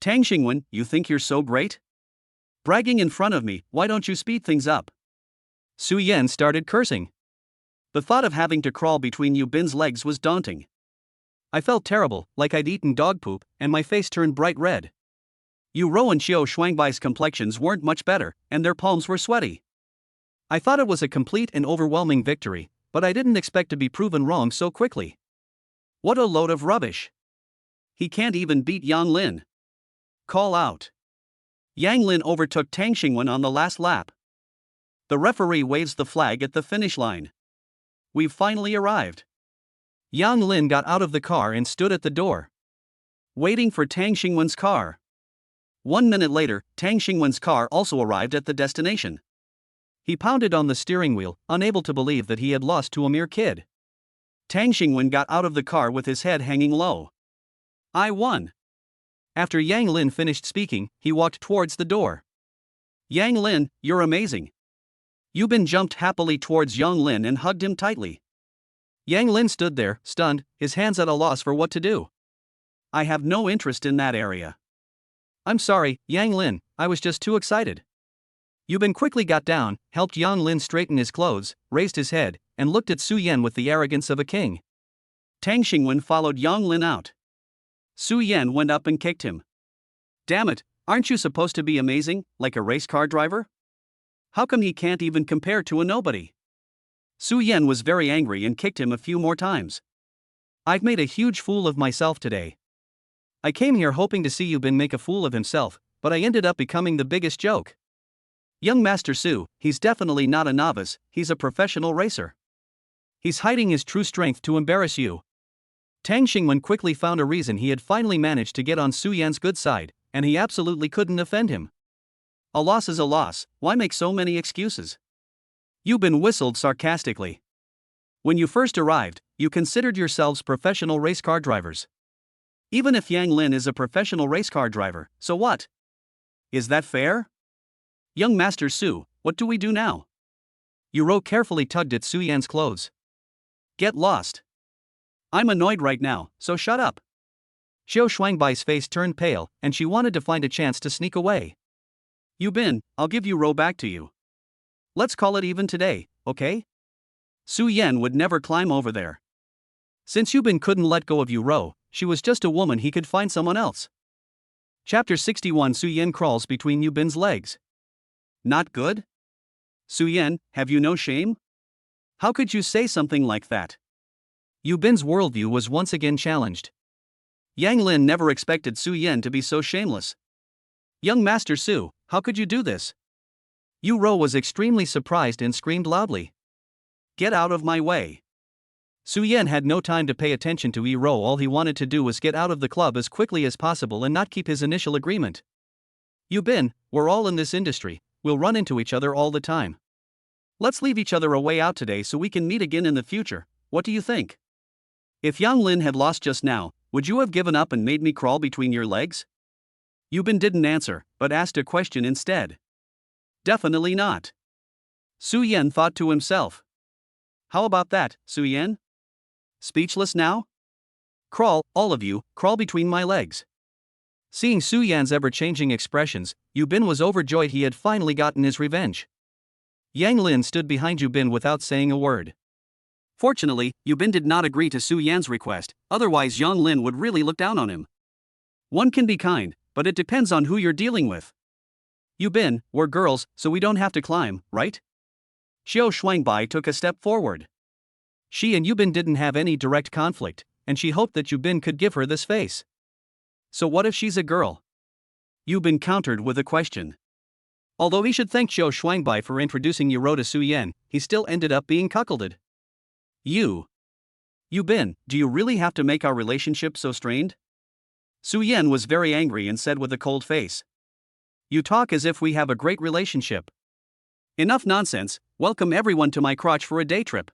Tang Xingwen, you think you're so great? Bragging in front of me, why don't you speed things up? Su Yan started cursing. The thought of having to crawl between Yu Bin's legs was daunting. I felt terrible, like I'd eaten dog poop, and my face turned bright red. Yu Ro and Xiao Shuangbai's complexions weren't much better, and their palms were sweaty. I thought it was a complete and overwhelming victory, but I didn't expect to be proven wrong so quickly. What a load of rubbish. He can't even beat Yang Lin. Call out. Yang Lin overtook Tang Xingwen on the last lap. The referee waves the flag at the finish line. We've finally arrived. Yang Lin got out of the car and stood at the door, waiting for Tang Xingwen's car. 1 minute later, Tang Xingwen's car also arrived at the destination. He pounded on the steering wheel, unable to believe that he had lost to a mere kid. Tang Xingwen got out of the car with his head hanging low. I won. After Yang Lin finished speaking, he walked towards the door. Yang Lin, you're amazing. Yu Bin jumped happily towards Yang Lin and hugged him tightly. Yang Lin stood there, stunned, his hands at a loss for what to do. I have no interest in that area. I'm sorry, Yang Lin, I was just too excited. Yu Bin quickly got down, helped Yang Lin straighten his clothes, raised his head, and looked at Su Yan with the arrogance of a king. Tang Xingwen followed Yang Lin out. Su Yan went up and kicked him. Damn it, aren't you supposed to be amazing, like a race car driver? How come he can't even compare to a nobody? Su Yan was very angry and kicked him a few more times. I've made a huge fool of myself today. I came here hoping to see Yu Bin make a fool of himself, but I ended up becoming the biggest joke. Young Master Su, he's definitely not a novice, he's a professional racer. He's hiding his true strength to embarrass you. Tang Xingwen quickly found a reason he had finally managed to get on Su Yan's good side, and he absolutely couldn't offend him. A loss is a loss, why make so many excuses? Yu Bin whistled sarcastically. When you first arrived, you considered yourselves professional race car drivers. Even if Yang Lin is a professional race car driver, so what? Is that fair? Young Master Su, what do we do now? Yu Ro carefully tugged at Su Yan's clothes. Get lost. I'm annoyed right now, so shut up. Xiao Shuangbai's face turned pale, and she wanted to find a chance to sneak away. Yu Bin, I'll give Yu Ro back to you. Let's call it even today, okay? Su Yan would never climb over there. Since Yubin couldn't let go of Ro, she was just a woman, he could find someone else. Chapter 61. Su Yan crawls between Yubin's legs. Not good? Su Yan, have you no shame? How could you say something like that? Yubin's worldview was once again challenged. Yang Lin never expected Su Yan to be so shameless. Young Master Su, how could you do this? Ro was extremely surprised and screamed loudly. Get out of my way. Su Yan had no time to pay attention to Ro. All he wanted to do was get out of the club as quickly as possible and not keep his initial agreement. Yubin, we're all in this industry, we'll run into each other all the time. Let's leave each other a way out today so we can meet again in the future, what do you think? If Yang Lin had lost just now, would you have given up and made me crawl between your legs? Yubin didn't answer, but asked a question instead. Definitely not. Su Yan thought to himself. How about that, Su Yan? Speechless now? Crawl, all of you, crawl between my legs. Seeing Su Yan's ever-changing expressions, Yubin was overjoyed he had finally gotten his revenge. Yang Lin stood behind Yubin without saying a word. Fortunately, Yubin did not agree to Su Yan's request, otherwise Yang Lin would really look down on him. One can be kind, but it depends on who you're dealing with. Yubin, we're girls, so we don't have to climb, right? Xiao Shuangbai took a step forward. She and Yubin didn't have any direct conflict, and she hoped that Yubin could give her this face. So what if she's a girl? Yubin countered with a question. Although he should thank Xiao Shuangbai for introducing Ro to Su Yan, he still ended up being cuckolded. Yubin, do you really have to make our relationship so strained? Su Yan was very angry and said with a cold face. You talk as if we have a great relationship. Enough nonsense, welcome everyone to my crotch for a day trip.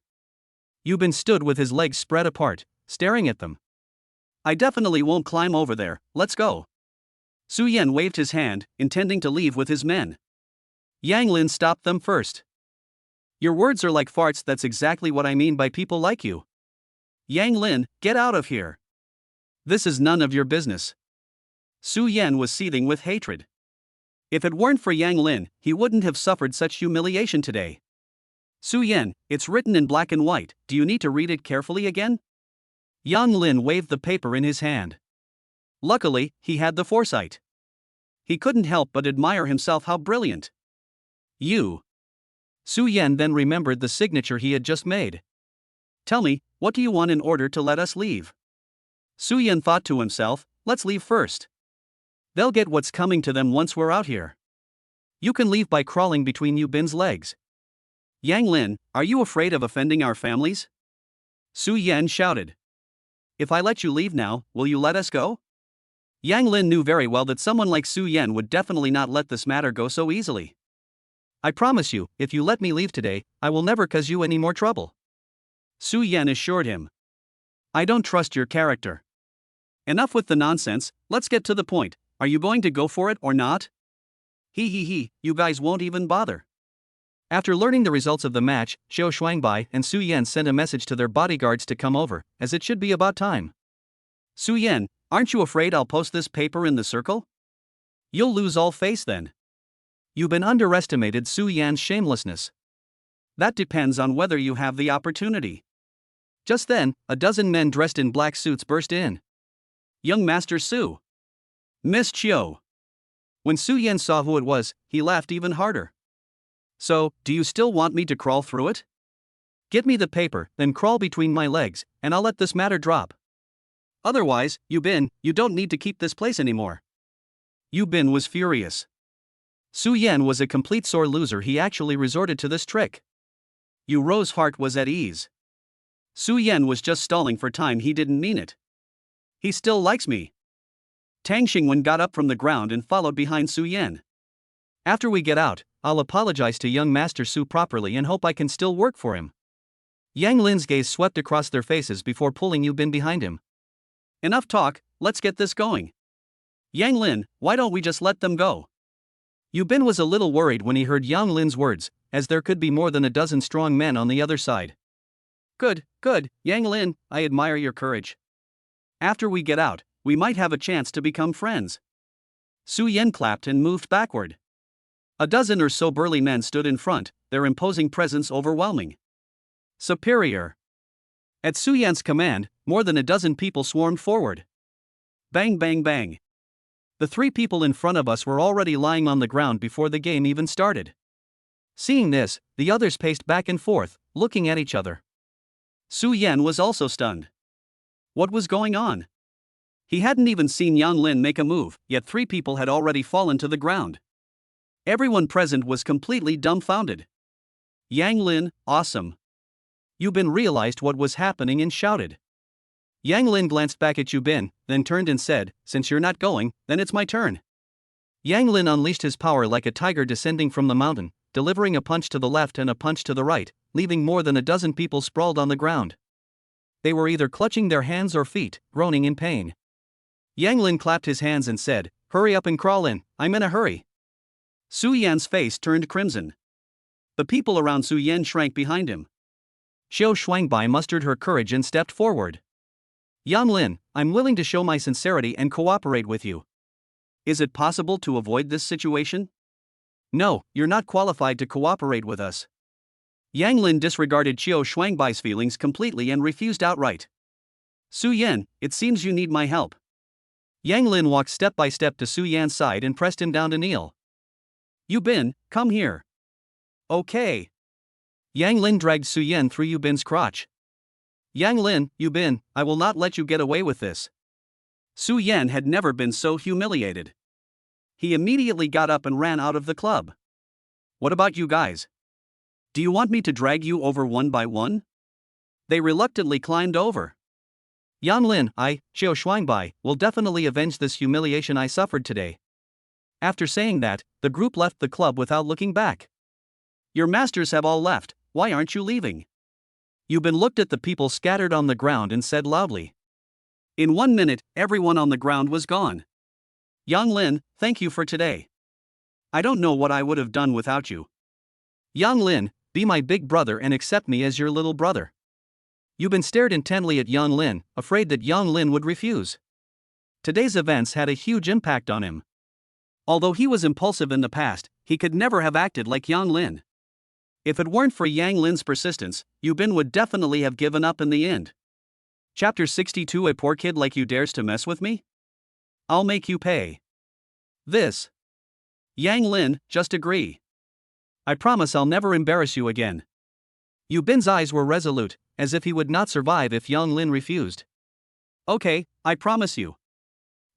Yubin stood with his legs spread apart, staring at them. I definitely won't climb over there, let's go. Su Yan waved his hand, intending to leave with his men. Yang Lin stopped them first. Your words are like farts, that's exactly what I mean by people like you. Yang Lin, get out of here. This is none of your business. Su Yan was seething with hatred. If it weren't for Yang Lin, he wouldn't have suffered such humiliation today. Su Yan, it's written in black and white, do you need to read it carefully again? Yang Lin waved the paper in his hand. Luckily, he had the foresight. He couldn't help but admire himself how brilliant. Su Yan then remembered the signature he had just made. Tell me, what do you want in order to let us leave? Su Yan thought to himself, let's leave first. They'll get what's coming to them once we're out here. You can leave by crawling between Yubin's legs. Yang Lin, are you afraid of offending our families? Su Yan shouted. If I let you leave now, will you let us go? Yang Lin knew very well that someone like Su Yan would definitely not let this matter go so easily. I promise you, if you let me leave today, I will never cause you any more trouble. Su Yan assured him. I don't trust your character. Enough with the nonsense, let's get to the point, are you going to go for it or not? You guys won't even bother. After learning the results of the match, Xiao Shuangbai and Su Yan sent a message to their bodyguards to come over, as it should be about time. Su Yan, aren't you afraid I'll post this paper in the circle? You'll lose all face then. Yubin underestimated Su Yan's shamelessness. That depends on whether you have the opportunity. Just then, a dozen men dressed in black suits burst in. Young Master Su. Miss Chiu. When Su Yan saw who it was, he laughed even harder. So, do you still want me to crawl through it? Get me the paper, then crawl between my legs, and I'll let this matter drop. Otherwise, Yubin, you don't need to keep this place anymore. Yubin was furious. Su Yan was a complete sore loser, he actually resorted to this trick. Ro's heart was at ease. Su Yan was just stalling for time, he didn't mean it. He still likes me. Tang Xingwen got up from the ground and followed behind Su Yan. After we get out, I'll apologize to young Master Su properly and hope I can still work for him. Yang Lin's gaze swept across their faces before pulling Yubin behind him. Enough talk, let's get this going. Yang Lin, why don't we just let them go? Yubin was a little worried when he heard Yang Lin's words, as there could be more than a dozen strong men on the other side. Good, Yang Lin, I admire your courage. After we get out, we might have a chance to become friends. Su Yan clapped and moved backward. A dozen or so burly men stood in front, their imposing presence overwhelming. Superior. At Su Yan's command, more than a dozen people swarmed forward. Bang bang bang. The three people in front of us were already lying on the ground before the game even started. Seeing this, the others paced back and forth, looking at each other. Su Yan was also stunned. What was going on? He hadn't even seen Yang Lin make a move, yet three people had already fallen to the ground. Everyone present was completely dumbfounded. Yang Lin, awesome. Yubin realized what was happening and shouted. Yang Lin glanced back at Yubin, then turned and said, "Since you're not going, then it's my turn." Yang Lin unleashed his power like a tiger descending from the mountain, delivering a punch to the left and a punch to the right, leaving more than a dozen people sprawled on the ground. They were either clutching their hands or feet, groaning in pain. Yang Lin clapped his hands and said, "Hurry up and crawl in, I'm in a hurry." Su Yan's face turned crimson. The people around Su Yan shrank behind him. Xiao Shuangbai mustered her courage and stepped forward. "Yang Lin, I'm willing to show my sincerity and cooperate with you. Is it possible to avoid this situation?" "No, you're not qualified to cooperate with us." Yang Lin disregarded Xiao Shuangbai's feelings completely and refused outright. "Su Yan, it seems you need my help." Yang Lin walked step by step to Su Yan's side and pressed him down to kneel. "Yubin, come here." "Okay." Yang Lin dragged Su Yan through Yubin's crotch. "Yang Lin, Yubin, I will not let you get away with this." Su Yan had never been so humiliated. He immediately got up and ran out of the club. "What about you guys? Do you want me to drag you over one by one?" They reluctantly climbed over. "Yang Lin, Xiao Shuangbai, will definitely avenge this humiliation I suffered today." After saying that, the group left the club without looking back. "Your masters have all left, why aren't you leaving?" Yubin looked at the people scattered on the ground and said loudly. In 1 minute, everyone on the ground was gone. "Yang Lin, thank you for today. I don't know what I would have done without you." "Yang Lin, be my big brother and accept me as your little brother." Yubin stared intently at Yang Lin, afraid that Yang Lin would refuse. Today's events had a huge impact on him. Although he was impulsive in the past, he could never have acted like Yang Lin. If it weren't for Yang Lin's persistence, Yubin would definitely have given up in the end. Chapter 62. A poor kid like you dares to mess with me? I'll make you pay. This. Yang Lin, just agree. I promise I'll never embarrass you again. Yubin's eyes were resolute, as if he would not survive if Yang Lin refused. Okay, I promise you.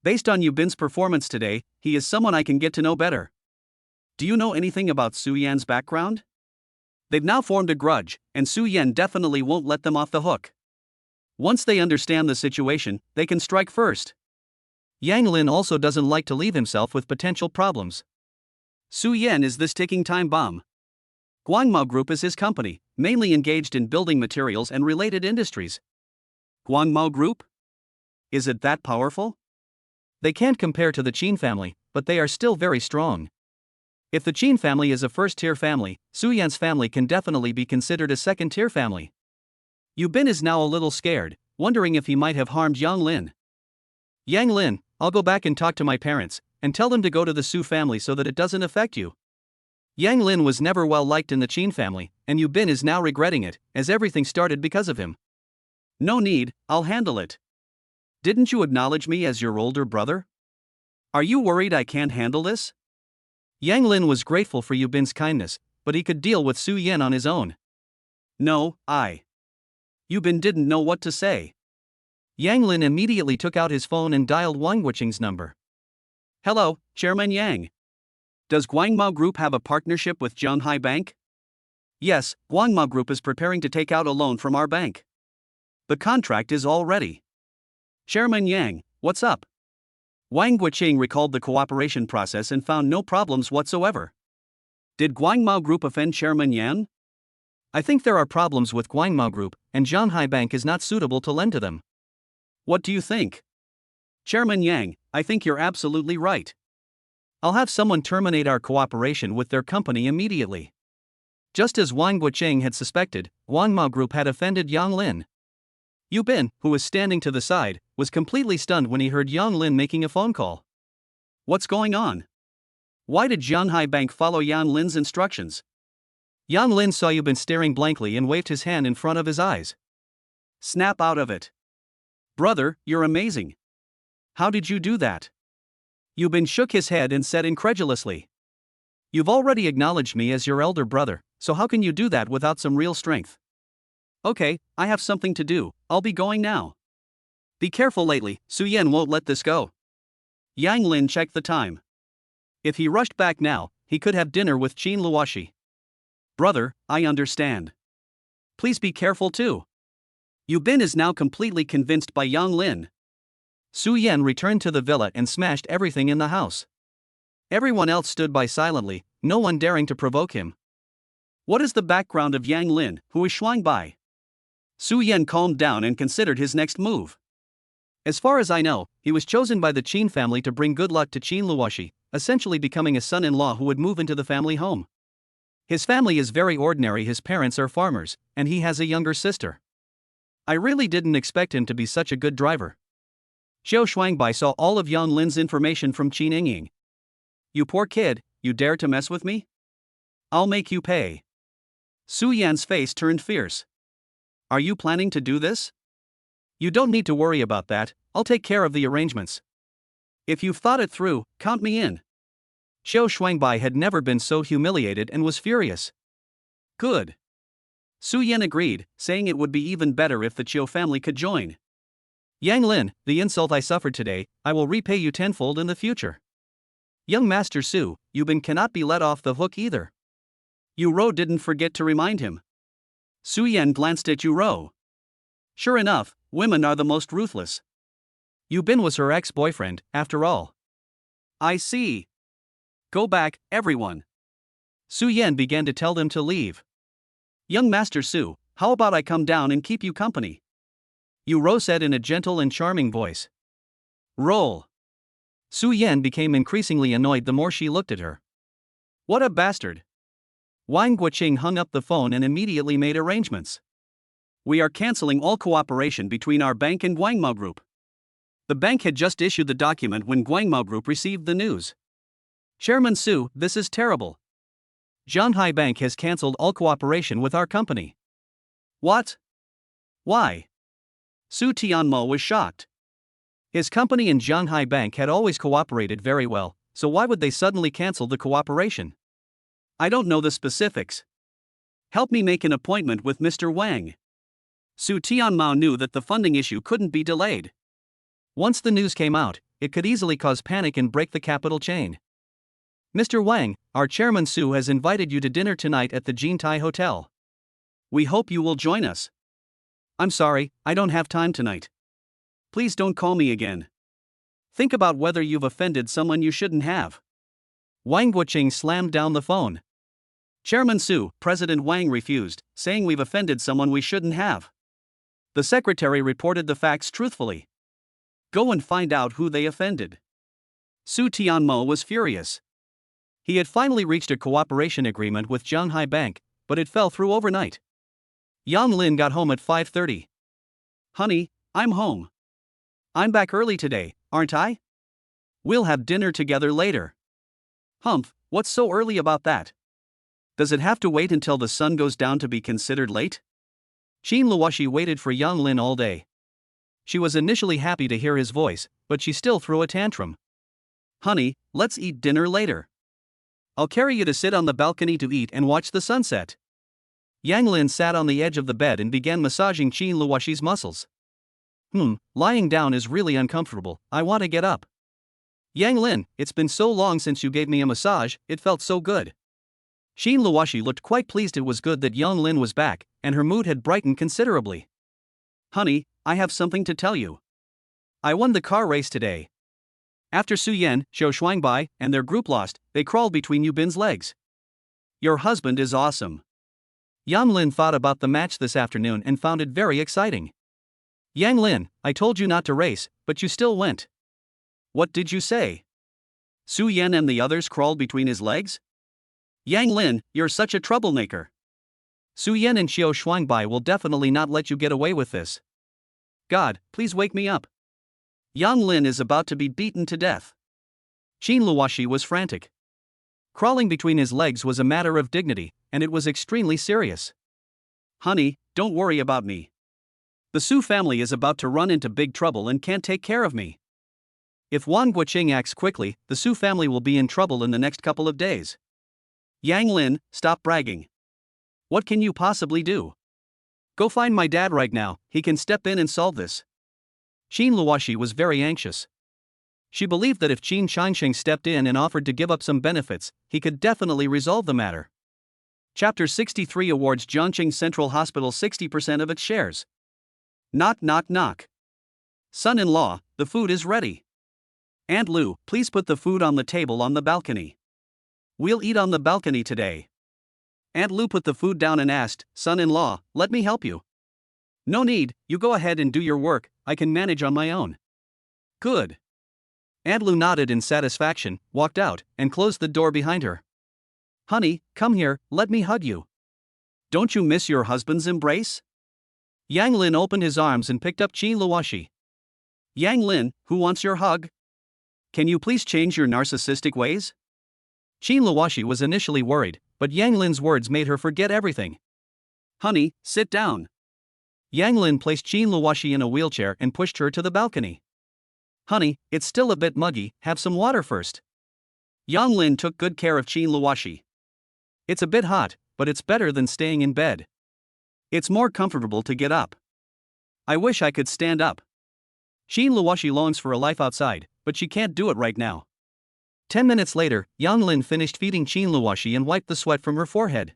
Based on Yubin's performance today, he is someone I can get to know better. Do you know anything about Su Yan's background? They've now formed a grudge, and Su Yan definitely won't let them off the hook. Once they understand the situation, they can strike first. Yang Lin also doesn't like to leave himself with potential problems. Su Yan is this ticking time bomb. Guangmao Group is his company, mainly engaged in building materials and related industries. Guangmao Group? Is it that powerful? They can't compare to the Qin family, but they are still very strong. If the Qin family is a first-tier family, Su Yan's family can definitely be considered a second-tier family. Yubin is now a little scared, wondering if he might have harmed Yang Lin. Yang Lin, I'll go back and talk to my parents, and tell them to go to the Su family so that it doesn't affect you. Yang Lin was never well liked in the Qin family, and Yubin is now regretting it, as everything started because of him. No need, I'll handle it. Didn't you acknowledge me as your older brother? Are you worried I can't handle this? Yang Lin was grateful for Yubin's kindness, but he could deal with Su Yan on his own. No, Yubin didn't know what to say. Yang Lin immediately took out his phone and dialed Wang Guoqing's number. Hello, Chairman Yang. Does Guangmao Group have a partnership with Zhonghai Bank? Yes, Guangmao Group is preparing to take out a loan from our bank. The contract is all ready. Chairman Yang, what's up? Wang Guoqing recalled the cooperation process and found no problems whatsoever. Did Guangmao Group offend Chairman Yang? I think there are problems with Guangmao Group, and Zhonghai Bank is not suitable to lend to them. What do you think? Chairman Yang, I think you're absolutely right. I'll have someone terminate our cooperation with their company immediately. Just as Wang Guoqing had suspected, Guangmao Group had offended Yang Lin. Yubin, who was standing to the side, was completely stunned when he heard Yang Lin making a phone call. What's going on? Why did Zhonghai Bank follow Yang Lin's instructions? Yang Lin saw Yubin staring blankly and waved his hand in front of his eyes. Snap out of it. Brother, you're amazing. How did you do that? Yubin shook his head and said incredulously. You've already acknowledged me as your elder brother, so how can you do that without some real strength? Okay, I have something to do, I'll be going now. Be careful lately, Su Yan won't let this go. Yang Lin checked the time. If he rushed back now, he could have dinner with Qin Luoshi. Brother, I understand. Please be careful too. Yubin is now completely convinced by Yang Lin. Su Yan returned to the villa and smashed everything in the house. Everyone else stood by silently, no one daring to provoke him. What is the background of Yang Lin, who is Shuang Bai? Su Yan calmed down and considered his next move. As far as I know, he was chosen by the Qin family to bring good luck to Qin Luoshi, essentially becoming a son-in-law who would move into the family home. His family is very ordinary, his parents are farmers, and he has a younger sister. I really didn't expect him to be such a good driver. Xiao Shuangbai saw all of Yang Lin's information from Qin Yingying. You poor kid, you dare to mess with me? I'll make you pay. Su Yan's face turned fierce. Are you planning to do this? You don't need to worry about that, I'll take care of the arrangements. If you've thought it through, count me in. Xiao Shuangbai had never been so humiliated and was furious. Good. Su Yan agreed, saying it would be even better if the Qiu family could join. Yang Lin, the insult I suffered today, I will repay you tenfold in the future. Young Master Su, Yubin cannot be let off the hook either. Yu Rou didn't forget to remind him. Su Yan glanced at Yu Rou. Sure enough, women are the most ruthless. Yubin was her ex-boyfriend, after all. I see. Go back, everyone. Su Yan began to tell them to leave. Young Master Su, how about I come down and keep you company? Yu Rou said in a gentle and charming voice. Roll. Su Yan became increasingly annoyed the more she looked at her. What a bastard. Wang Guoqing hung up the phone and immediately made arrangements. We are canceling all cooperation between our bank and Guangmao Group. The bank had just issued the document when Guangmao Group received the news. Chairman Su, this is terrible. Zhanghai Bank has cancelled all cooperation with our company. What? Why? Su Tianmo was shocked. His company and Zhanghai Bank had always cooperated very well, so why would they suddenly cancel the cooperation? I don't know the specifics. Help me make an appointment with Mr. Wang. Su Tianmao knew that the funding issue couldn't be delayed. Once the news came out, it could easily cause panic and break the capital chain. Mr. Wang, our chairman Su has invited you to dinner tonight at the Jintai Hotel. We hope you will join us. I'm sorry, I don't have time tonight. Please don't call me again. Think about whether you've offended someone you shouldn't have. Wang Guoqing slammed down the phone. Chairman Su, President Wang refused, saying we've offended someone we shouldn't have. The secretary reported the facts truthfully. Go and find out who they offended. Su Tianmo was furious. He had finally reached a cooperation agreement with Zhanghai Bank, but it fell through overnight. Yang Lin got home at 5:30. Honey, I'm home. I'm back early today, aren't I? We'll have dinner together later. Humph, what's so early about that? Does it have to wait until the sun goes down to be considered late? Qin Luoshi waited for Yang Lin all day. She was initially happy to hear his voice, but she still threw a tantrum. Honey, let's eat dinner later. I'll carry you to sit on the balcony to eat and watch the sunset. Yang Lin sat on the edge of the bed and began massaging Qin Luoshi's muscles. Lying down is really uncomfortable, I want to get up. Yang Lin, it's been so long since you gave me a massage, it felt so good. Qin Luoshi looked quite pleased. It was good that Yang Lin was back, and her mood had brightened considerably. Honey, I have something to tell you. I won the car race today. After Su Yan, Xiao Shuangbai, and their group lost, they crawled between Yubin's legs. Your husband is awesome. Yang Lin thought about the match this afternoon and found it very exciting. Yang Lin, I told you not to race, but you still went. What did you say? Su Yan and the others crawled between his legs? Yang Lin, you're such a troublemaker. Su Yan and Xiao Shuangbai will definitely not let you get away with this. God, please wake me up. Yang Lin is about to be beaten to death. Qin Luoshi was frantic. Crawling between his legs was a matter of dignity, and it was extremely serious. Honey, don't worry about me. The Su family is about to run into big trouble and can't take care of me. If Wang Guoqing acts quickly, the Su family will be in trouble in the next couple of days. Yang Lin, stop bragging. What can you possibly do? Go find my dad right now, he can step in and solve this. Qin Luoxi was very anxious. She believed that if Qin Changsheng stepped in and offered to give up some benefits, he could definitely resolve the matter. Chapter 63 awards Jiangqing Central Hospital 60% of its shares. Knock knock knock. Son-in-law, the food is ready. Aunt Lu, please put the food on the table on the balcony. We'll eat on the balcony today. Aunt Lu put the food down and asked, Son-in-law, let me help you. No need, you go ahead and do your work, I can manage on my own. Good. Aunt Lu nodded in satisfaction, walked out, and closed the door behind her. Honey, come here, let me hug you. Don't you miss your husband's embrace? Yang Lin opened his arms and picked up Qin Luoxi. Yang Lin, who wants your hug? Can you please change your narcissistic ways? Qin Luoxi was initially worried, but Yang Lin's words made her forget everything. Honey, sit down. Yang Lin placed Qin Luoxi in a wheelchair and pushed her to the balcony. Honey, it's still a bit muggy, have some water first. Yang Lin took good care of Qin Luoxi. It's a bit hot, but it's better than staying in bed. It's more comfortable to get up. I wish I could stand up. Qin Luoxi longs for a life outside, but she can't do it right now. 10 minutes later, Yang Lin finished feeding Qin Luoxi and wiped the sweat from her forehead.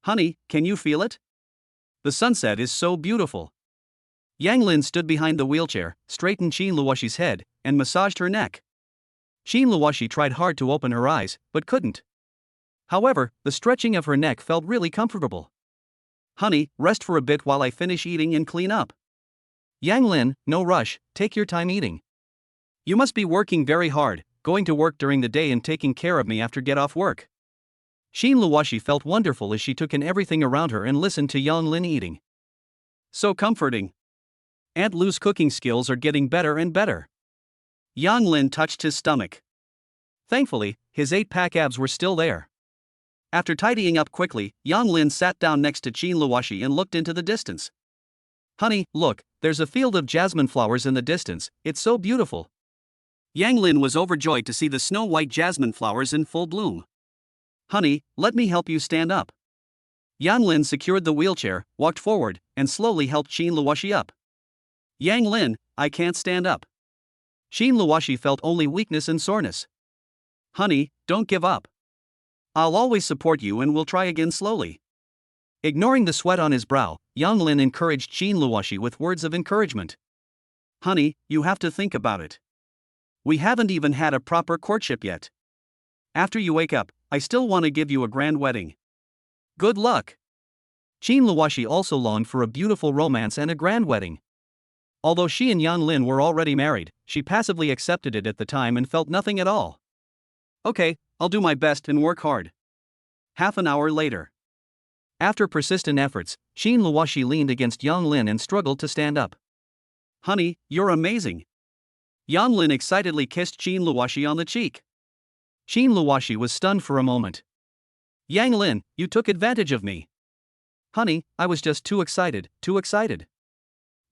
Honey, can you feel it? The sunset is so beautiful. Yang Lin stood behind the wheelchair, straightened Qin Luoxi's head, and massaged her neck. Qin Luoxi tried hard to open her eyes, but couldn't. However, the stretching of her neck felt really comfortable. Honey, rest for a bit while I finish eating and clean up. Yang Lin, no rush, take your time eating. You must be working very hard, going to work during the day and taking care of me after get off work. Qin Luoxi felt wonderful as she took in everything around her and listened to Yang Lin eating. So comforting. Aunt Lu's cooking skills are getting better and better. Yang Lin touched his stomach. Thankfully, his 8-pack abs were still there. After tidying up quickly, Yang Lin sat down next to Qin Luoxi and looked into the distance. Honey, look, there's a field of jasmine flowers in the distance, it's so beautiful. Yang Lin was overjoyed to see the snow-white jasmine flowers in full bloom. Honey, let me help you stand up. Yang Lin secured the wheelchair, walked forward, and slowly helped Qin Luoxi up. Yang Lin, I can't stand up. Qin Luoxi felt only weakness and soreness. Honey, don't give up. I'll always support you and we'll try again slowly. Ignoring the sweat on his brow, Yang Lin encouraged Qin Luoxi with words of encouragement. Honey, you have to think about it. We haven't even had a proper courtship yet. After you wake up, I still want to give you a grand wedding. Good luck. Qin Luoxi also longed for a beautiful romance and a grand wedding. Although she and Yang Lin were already married, she passively accepted it at the time and felt nothing at all. Okay, I'll do my best and work hard. Half an hour later. After persistent efforts, Qin Luoxi leaned against Yang Lin and struggled to stand up. Honey, you're amazing. Yang Lin excitedly kissed Qin Luoxi on the cheek. Qin Luoxi was stunned for a moment. Yang Lin, you took advantage of me. Honey, I was just too excited, too excited.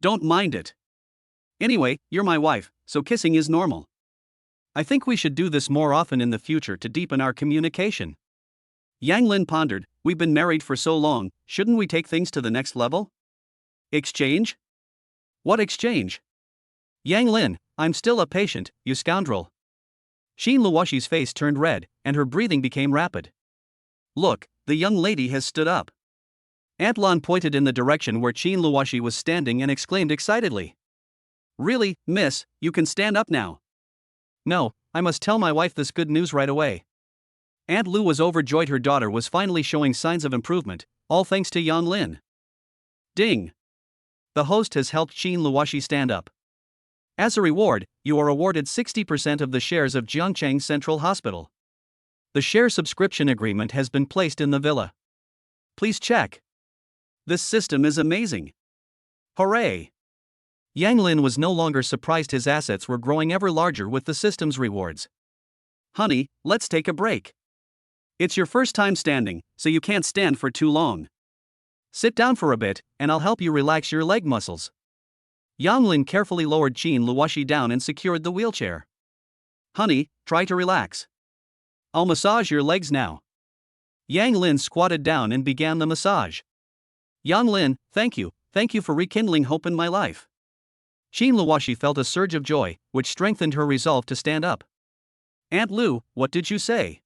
Don't mind it. Anyway, you're my wife, so kissing is normal. I think we should do this more often in the future to deepen our communication. Yang Lin pondered, we've been married for so long, shouldn't we take things to the next level? Exchange? What exchange? Yang Lin, I'm still a patient, you scoundrel. Qin Luoxi's face turned red, and her breathing became rapid. Look, the young lady has stood up. Aunt Lan pointed in the direction where Qin Luoxi was standing and exclaimed excitedly. Really, miss, you can stand up now. No, I must tell my wife this good news right away. Aunt Lu was overjoyed her daughter was finally showing signs of improvement, all thanks to Yang Lin. Ding! The host has helped Qin Luoxi stand up. As a reward, you are awarded 60% of the shares of Jiangqing Central Hospital. The share subscription agreement has been placed in the villa. Please check. This system is amazing. Hooray! Yang Lin was no longer surprised his assets were growing ever larger with the system's rewards. Honey, let's take a break. It's your first time standing, so you can't stand for too long. Sit down for a bit, and I'll help you relax your leg muscles. Yang Lin carefully lowered Qin Luoshi down and secured the wheelchair. Honey, try to relax. I'll massage your legs now. Yang Lin squatted down and began the massage. Yang Lin, thank you for rekindling hope in my life. Qin Luoshi felt a surge of joy, which strengthened her resolve to stand up. Aunt Lu, what did you say?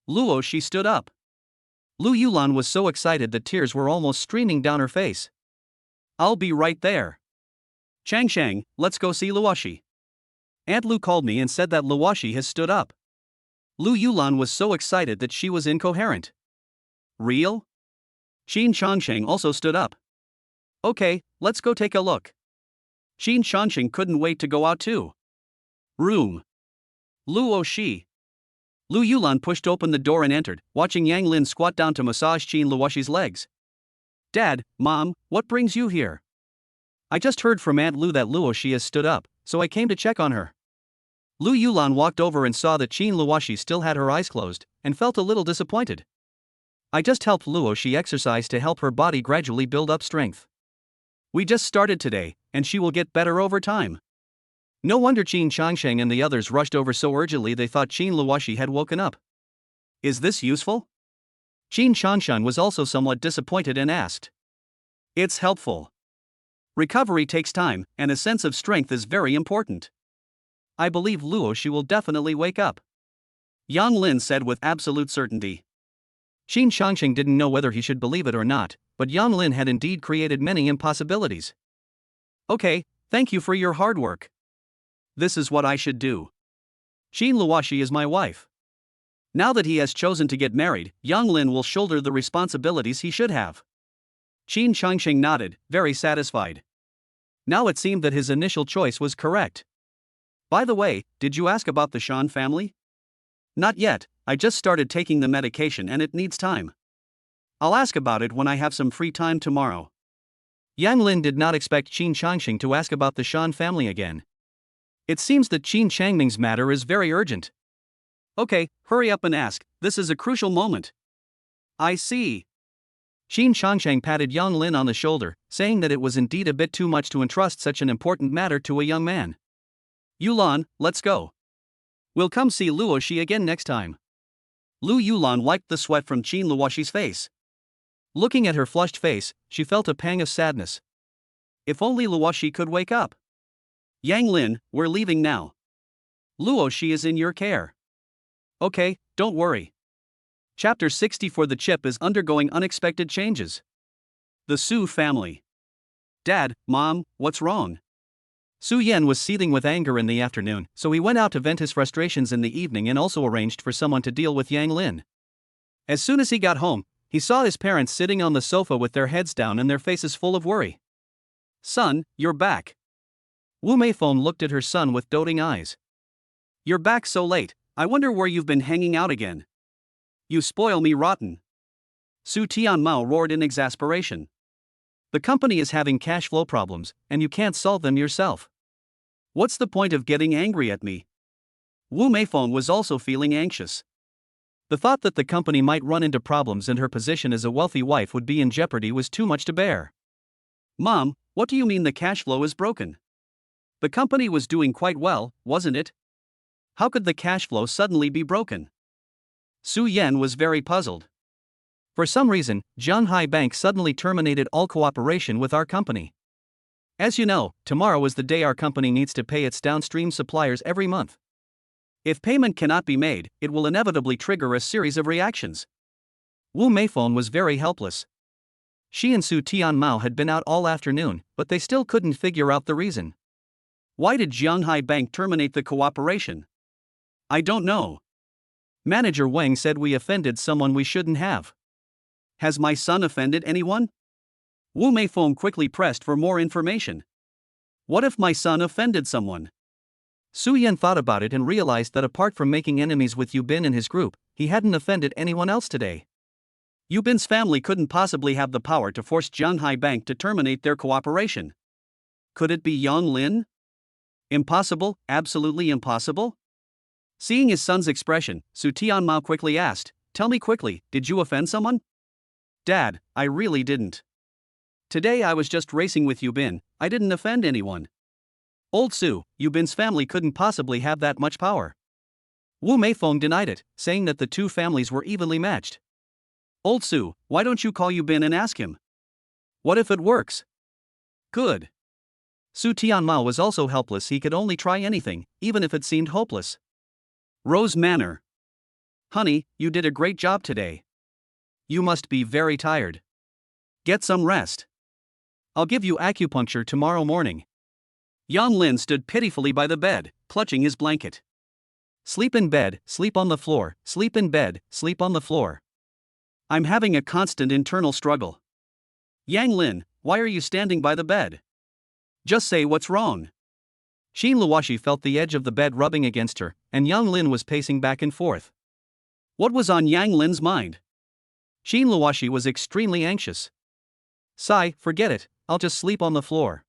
Luoshi stood up. Lu Yulan was so excited that tears were almost streaming down her face. I'll be right there. Chang Shang, let's go see Luoshi. Aunt Lu called me and said that Luoshi has stood up. Lu Yulan was so excited that she was incoherent. Real? Qin Changsheng also stood up. Okay, let's go take a look. Qin Changsheng couldn't wait to go out too. Room. Luoshi. Lu Yulan pushed open the door and entered, watching Yang Lin squat down to massage Qin Luoshi's legs. Dad, Mom, what brings you here? I just heard from Aunt Lu that Luoshi has stood up, so I came to check on her. Lu Yulan walked over and saw that Qin Luoshi still had her eyes closed, and felt a little disappointed. I just helped Luoshi exercise to help her body gradually build up strength. We just started today, and she will get better over time. No wonder Qin Changsheng and the others rushed over so urgently they thought Qin Luoshi had woken up. Is this useful? Qin Changshan was also somewhat disappointed and asked. It's helpful. Recovery takes time, and a sense of strength is very important. I believe Luoshi will definitely wake up. Yang Lin said with absolute certainty. Qin Changsheng didn't know whether he should believe it or not, but Yang Lin had indeed created many impossibilities. Okay, thank you for your hard work. This is what I should do. Qin Luoshi is my wife. Now that he has chosen to get married, Yang Lin will shoulder the responsibilities he should have. Qin Changsheng nodded, very satisfied. Now it seemed that his initial choice was correct. By the way, did you ask about the Shan family? Not yet, I just started taking the medication and it needs time. I'll ask about it when I have some free time tomorrow. Yang Lin did not expect Qin Changsheng to ask about the Shan family again. It seems that Qin Changming's matter is very urgent. Okay, hurry up and ask, this is a crucial moment. I see. Qin Changsheng patted Yang Lin on the shoulder, saying that it was indeed a bit too much to entrust such an important matter to a young man. Yulan, let's go. We'll come see Luoshi again next time. Lu Yulan wiped the sweat from Qin Luoshi's face. Looking at her flushed face, she felt a pang of sadness. If only Luoshi could wake up. Yang Lin, we're leaving now. Luoshi is in your care. Okay, don't worry. Chapter 64. The chip is undergoing unexpected changes. The Su family. Dad, Mom, what's wrong? Su Yan was seething with anger in the afternoon, so he went out to vent his frustrations in the evening and also arranged for someone to deal with Yang Lin. As soon as he got home, he saw his parents sitting on the sofa with their heads down and their faces full of worry. Son, you're back. Wu Meifeng looked at her son with doting eyes. You're back so late, I wonder where you've been hanging out again. You spoil me rotten. Su Tianmao roared in exasperation. The company is having cash flow problems, and you can't solve them yourself. What's the point of getting angry at me? Wu Meifeng was also feeling anxious. The thought that the company might run into problems and her position as a wealthy wife would be in jeopardy was too much to bear. Mom, what do you mean the cash flow is broken? The company was doing quite well, wasn't it? How could the cash flow suddenly be broken? Su Yan was very puzzled. For some reason, Zhanghai Bank suddenly terminated all cooperation with our company. As you know, tomorrow is the day our company needs to pay its downstream suppliers every month. If payment cannot be made, it will inevitably trigger a series of reactions. Wu Meifeng was very helpless. She and Su Tianmao had been out all afternoon, but they still couldn't figure out the reason. Why did Zhanghai Bank terminate the cooperation? I don't know. Manager Wang said we offended someone we shouldn't have. Has my son offended anyone? Wu Meifeng quickly pressed for more information. What if my son offended someone? Su Yan thought about it and realized that apart from making enemies with Yu Bin and his group, he hadn't offended anyone else today. Yu Bin's family couldn't possibly have the power to force Zhanghai Bank to terminate their cooperation. Could it be Yang Lin? Impossible, absolutely impossible? Seeing his son's expression, Su Tianmao quickly asked, tell me quickly, did you offend someone? Dad, I really didn't. Today I was just racing with Yubin, I didn't offend anyone. Old Su, Yubin's family couldn't possibly have that much power. Wu Meifeng denied it, saying that the two families were evenly matched. Old Su, why don't you call Yubin and ask him? What if it works? Good. Su Tianmao was also helpless, he could only try anything, even if it seemed hopeless. Rose Manor. Honey, you did a great job today. You must be very tired. Get some rest. I'll give you acupuncture tomorrow morning. Yang Lin stood pitifully by the bed, clutching his blanket. Sleep in bed, sleep on the floor, sleep in bed, sleep on the floor. I'm having a constant internal struggle. Yang Lin, why are you standing by the bed? Just say what's wrong. Xin Luoshi felt the edge of the bed rubbing against her, and Yang Lin was pacing back and forth. What was on Yang Lin's mind? Xin Luoshi was extremely anxious. Sigh, forget it, I'll just sleep on the floor.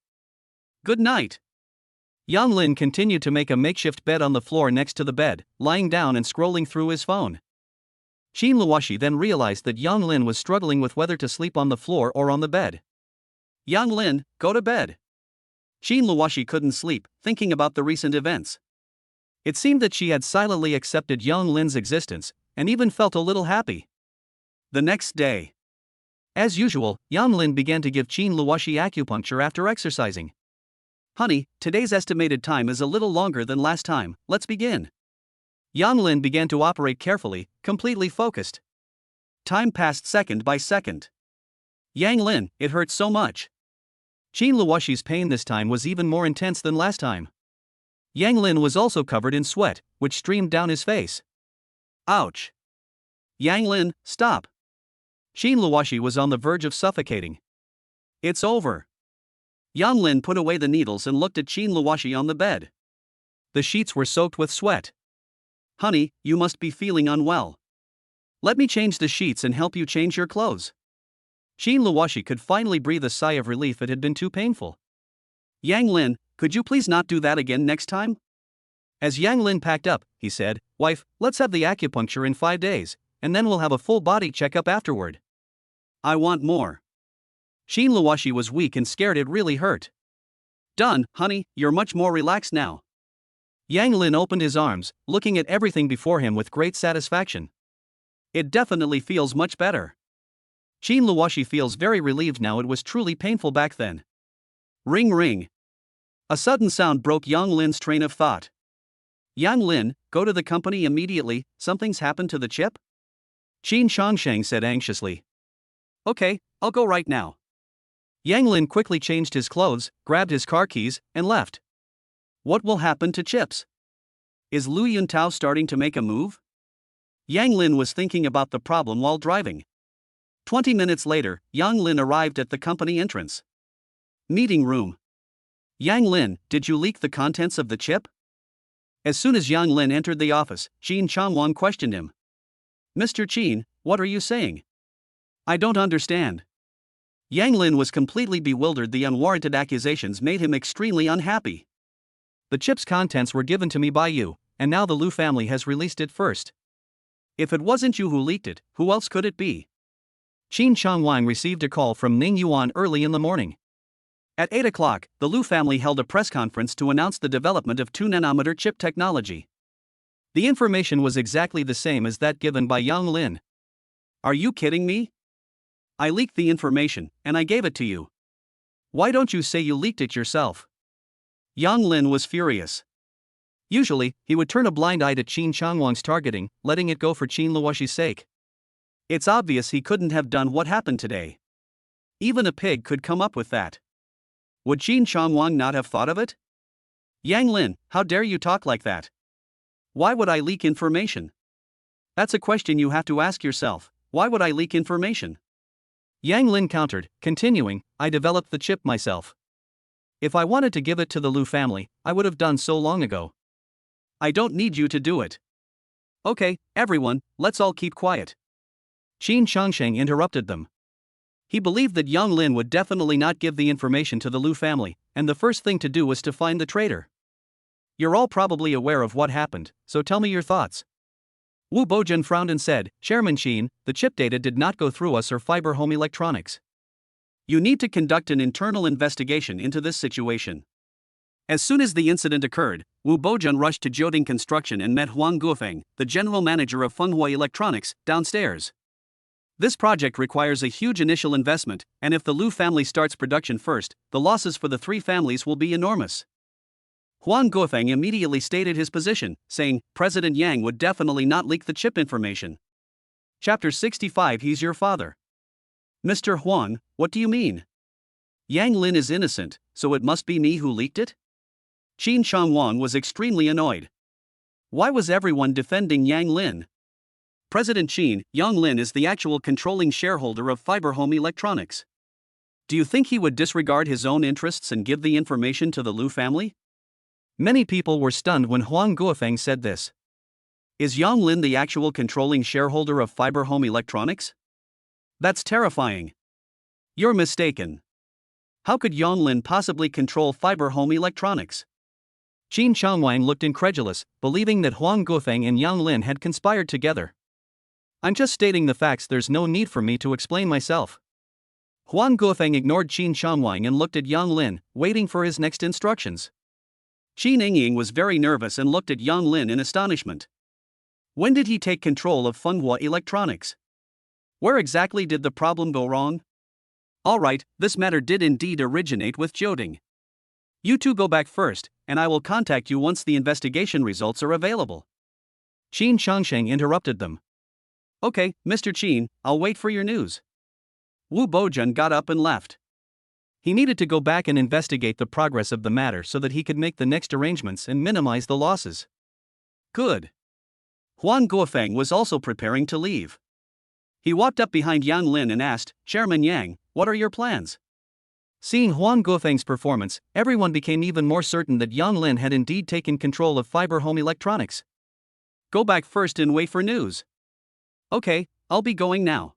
Good night. Yang Lin continued to make a makeshift bed on the floor next to the bed, lying down and scrolling through his phone. Xin Luoshi then realized that Yang Lin was struggling with whether to sleep on the floor or on the bed. Yang Lin, go to bed. Xin Luoshi couldn't sleep, thinking about the recent events. It seemed that she had silently accepted Yang Lin's existence, and even felt a little happy. The next day. As usual, Yang Lin began to give Xin Luoshi acupuncture after exercising. Honey, today's estimated time is a little longer than last time, let's begin. Yang Lin began to operate carefully, completely focused. Time passed second by second. Yang Lin, it hurts so much. Xin Luoshi's pain this time was even more intense than last time. Yang Lin was also covered in sweat, which streamed down his face. Ouch. Yang Lin, stop. Xin Luoshi was on the verge of suffocating. It's over. Yang Lin put away the needles and looked at Xin Luoshi on the bed. The sheets were soaked with sweat. Honey, you must be feeling unwell. Let me change the sheets and help you change your clothes. Xin Luoshi could finally breathe a sigh of relief, it had been too painful. Yang Lin, could you please not do that again next time? As Yang Lin packed up, he said, Wife, let's have the acupuncture in 5 days, and then we'll have a full body checkup afterward. I want more. Xin Luoshi was weak and scared it really hurt. Done, honey, you're much more relaxed now. Yang Lin opened his arms, looking at everything before him with great satisfaction. It definitely feels much better. Xin Luoshi feels very relieved now, it was truly painful back then. Ring ring. A sudden sound broke Yang Lin's train of thought. Yang Lin, go to the company immediately, something's happened to the chip? Qin Changsheng said anxiously. Okay, I'll go right now. Yang Lin quickly changed his clothes, grabbed his car keys, and left. What will happen to chips? Is Lu Yuntao starting to make a move? Yang Lin was thinking about the problem while driving. 20 minutes later, Yang Lin arrived at the company entrance. Meeting room. Yang Lin, did you leak the contents of the chip? As soon as Yang Lin entered the office, Qin Changwang questioned him. Mr. Qin, what are you saying? I don't understand. Yang Lin was completely bewildered, the unwarranted accusations made him extremely unhappy. The chip's contents were given to me by you, and now the Lu family has released it first. If it wasn't you who leaked it, who else could it be? Qin Changwang received a call from Ning Yuan early in the morning. At 8 o'clock, the Lu family held a press conference to announce the development of 2-nanometer chip technology. The information was exactly the same as that given by Yang Lin. Are you kidding me? I leaked the information, and I gave it to you. Why don't you say you leaked it yourself? Yang Lin was furious. Usually, he would turn a blind eye to Qin Changwang's targeting, letting it go for Qin Luoshi's sake. It's obvious he couldn't have done what happened today. Even a pig could come up with that. Would Qin Changwang not have thought of it? Yang Lin, how dare you talk like that? Why would I leak information? That's a question you have to ask yourself. Why would I leak information? Yang Lin countered, continuing, I developed the chip myself. If I wanted to give it to the Lu family, I would have done so long ago. I don't need you to do it. Okay, everyone, let's all keep quiet. Qin Changsheng interrupted them. He believed that Yang Lin would definitely not give the information to the Lu family, and the first thing to do was to find the traitor. You're all probably aware of what happened, so tell me your thoughts. Wu Bojan frowned and said, Chairman Qin, the chip data did not go through us or fiber home electronics. You need to conduct an internal investigation into this situation. As soon as the incident occurred, Wu Bojan rushed to Jioding Construction and met Huang Guofeng, the general manager of Fenghua Electronics, downstairs. This project requires a huge initial investment, and if the Lu family starts production first, the losses for the three families will be enormous. Huang Guofeng immediately stated his position, saying, President Yang would definitely not leak the chip information. Chapter 65 He's your father. Mr. Huang, what do you mean? Yang Lin is innocent, so it must be me who leaked it? Qin Changwang was extremely annoyed. Why was everyone defending Yang Lin? President Qin, Yang Lin is the actual controlling shareholder of Fiber Home Electronics. Do you think he would disregard his own interests and give the information to the Lu family? Many people were stunned when Huang Guofeng said this. Is Yang Lin the actual controlling shareholder of Fiber Home Electronics? That's terrifying. You're mistaken. How could Yang Lin possibly control Fiber Home Electronics? Qin Changwang looked incredulous, believing that Huang Guofeng and Yang Lin had conspired together. I'm just stating the facts, there's no need for me to explain myself. Huang Guofeng ignored Qin Changwang and looked at Yang Lin, waiting for his next instructions. Qin Yingying was very nervous and looked at Yang Lin in astonishment. When did he take control of Fenghua Electronics? Where exactly did the problem go wrong? Alright, this matter did indeed originate with Jioding. You two go back first, and I will contact you once the investigation results are available. Qin Changsheng interrupted them. Okay, Mr. Qin, I'll wait for your news. Wu Bojan got up and left. He needed to go back and investigate the progress of the matter so that he could make the next arrangements and minimize the losses. Good. Huang Guofeng was also preparing to leave. He walked up behind Yang Lin and asked, Chairman Yang, what are your plans? Seeing Huang Guofeng's performance, everyone became even more certain that Yang Lin had indeed taken control of Fiber Home Electronics. Go back first and wait for news. Okay, I'll be going now.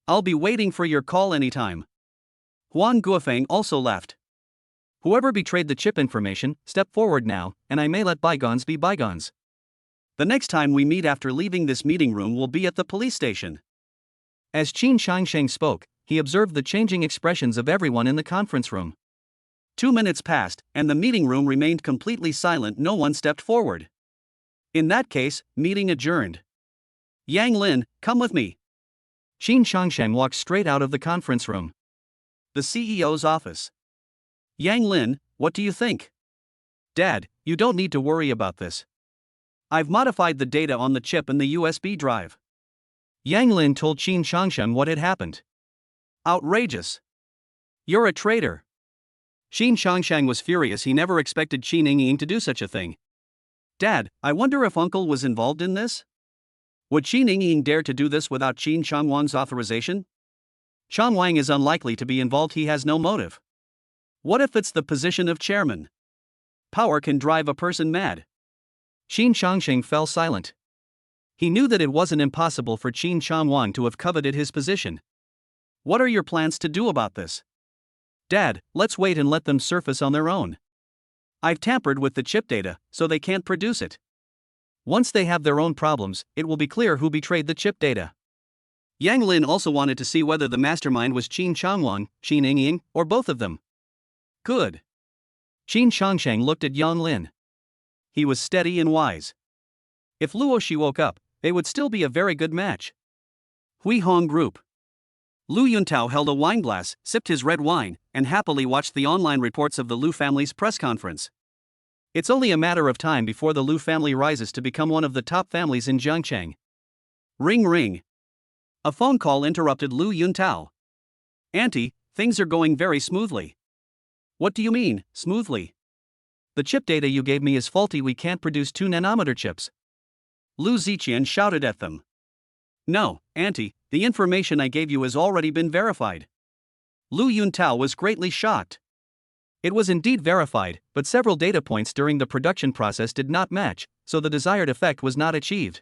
I'll be waiting for your call anytime. Huang Guofeng also left. Whoever betrayed the chip information, step forward now, and I may let bygones be bygones. The next time we meet after leaving this meeting room will be at the police station. As Qin Changsheng spoke, he observed the changing expressions of everyone in the conference room. 2 minutes passed, and the meeting room remained completely silent. No one stepped forward. In that case, meeting adjourned. Yang Lin, come with me. Qin Changsheng walked straight out of the conference room. The CEO's office. Yang Lin, what do you think? Dad, you don't need to worry about this. I've modified the data on the chip and the USB drive. Yang Lin told Qin Changsheng what had happened. Outrageous. You're a traitor. Qin Changsheng was furious. He never expected Qin Yingying to do such a thing. Dad, I wonder if Uncle was involved in this? Would Qin Yingying dare to do this without Qin Changwang's authorization? Changwang is unlikely to be involved. He has no motive. What if it's the position of chairman? Power can drive a person mad. Qin Changsheng fell silent. He knew that it wasn't impossible for Qin Changwang to have coveted his position. What are your plans to do about this? Dad, let's wait and let them surface on their own. I've tampered with the chip data, so they can't produce it. Once they have their own problems, it will be clear who betrayed the chip data. Yang Lin also wanted to see whether the mastermind was Qin Changwang, Qin Yingying, or both of them. Good. Qin Changsheng looked at Yang Lin. He was steady and wise. If Luo Shi woke up, they would still be a very good match. Hui Hong Group. Lu Yuntao held a wineglass, sipped his red wine, and happily watched the online reports of the Lu family's press conference. It's only a matter of time before the Lu family rises to become one of the top families in Jiangcheng. Ring ring. A phone call interrupted Lu Yuntao. Auntie, things are going very smoothly. What do you mean, smoothly? The chip data you gave me is faulty. We can't produce 2-nanometer chips. Lu Ziqian shouted at them. No, Auntie, the information I gave you has already been verified. Lu Yuntao was greatly shocked. It was indeed verified, but several data points during the production process did not match, so the desired effect was not achieved.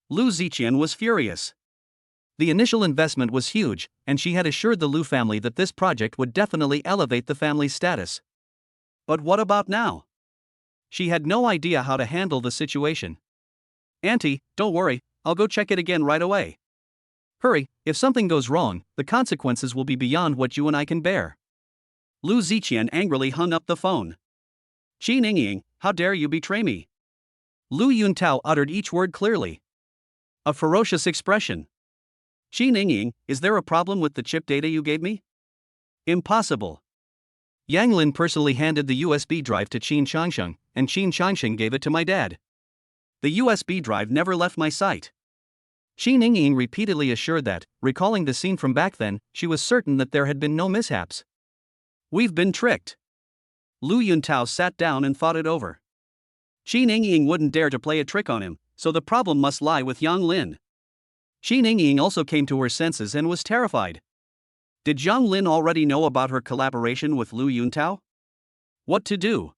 Lu Ziqian was furious. The initial investment was huge, and she had assured the Lu family that this project would definitely elevate the family's status. But what about now? She had no idea how to handle the situation. Auntie, don't worry, I'll go check it again right away. Hurry, if something goes wrong, the consequences will be beyond what you and I can bear. Lu Ziqian angrily hung up the phone. Qi Ningying, how dare you betray me? Lu Yuntao uttered each word clearly. A ferocious expression. Qi Ningying, is there a problem with the chip data you gave me? Impossible. Yang Lin personally handed the USB drive to Qin Changsheng, and Qin Changsheng gave it to my dad. The USB drive never left my sight. Qi Ningying repeatedly assured that, recalling the scene from back then, she was certain that there had been no mishaps. We've been tricked. Lu Yuntao sat down and thought it over. Qi Ningying wouldn't dare to play a trick on him, so the problem must lie with Yang Lin. Qi Ningying also came to her senses and was terrified. Did Yang Lin already know about her collaboration with Lu Yuntao? What to do?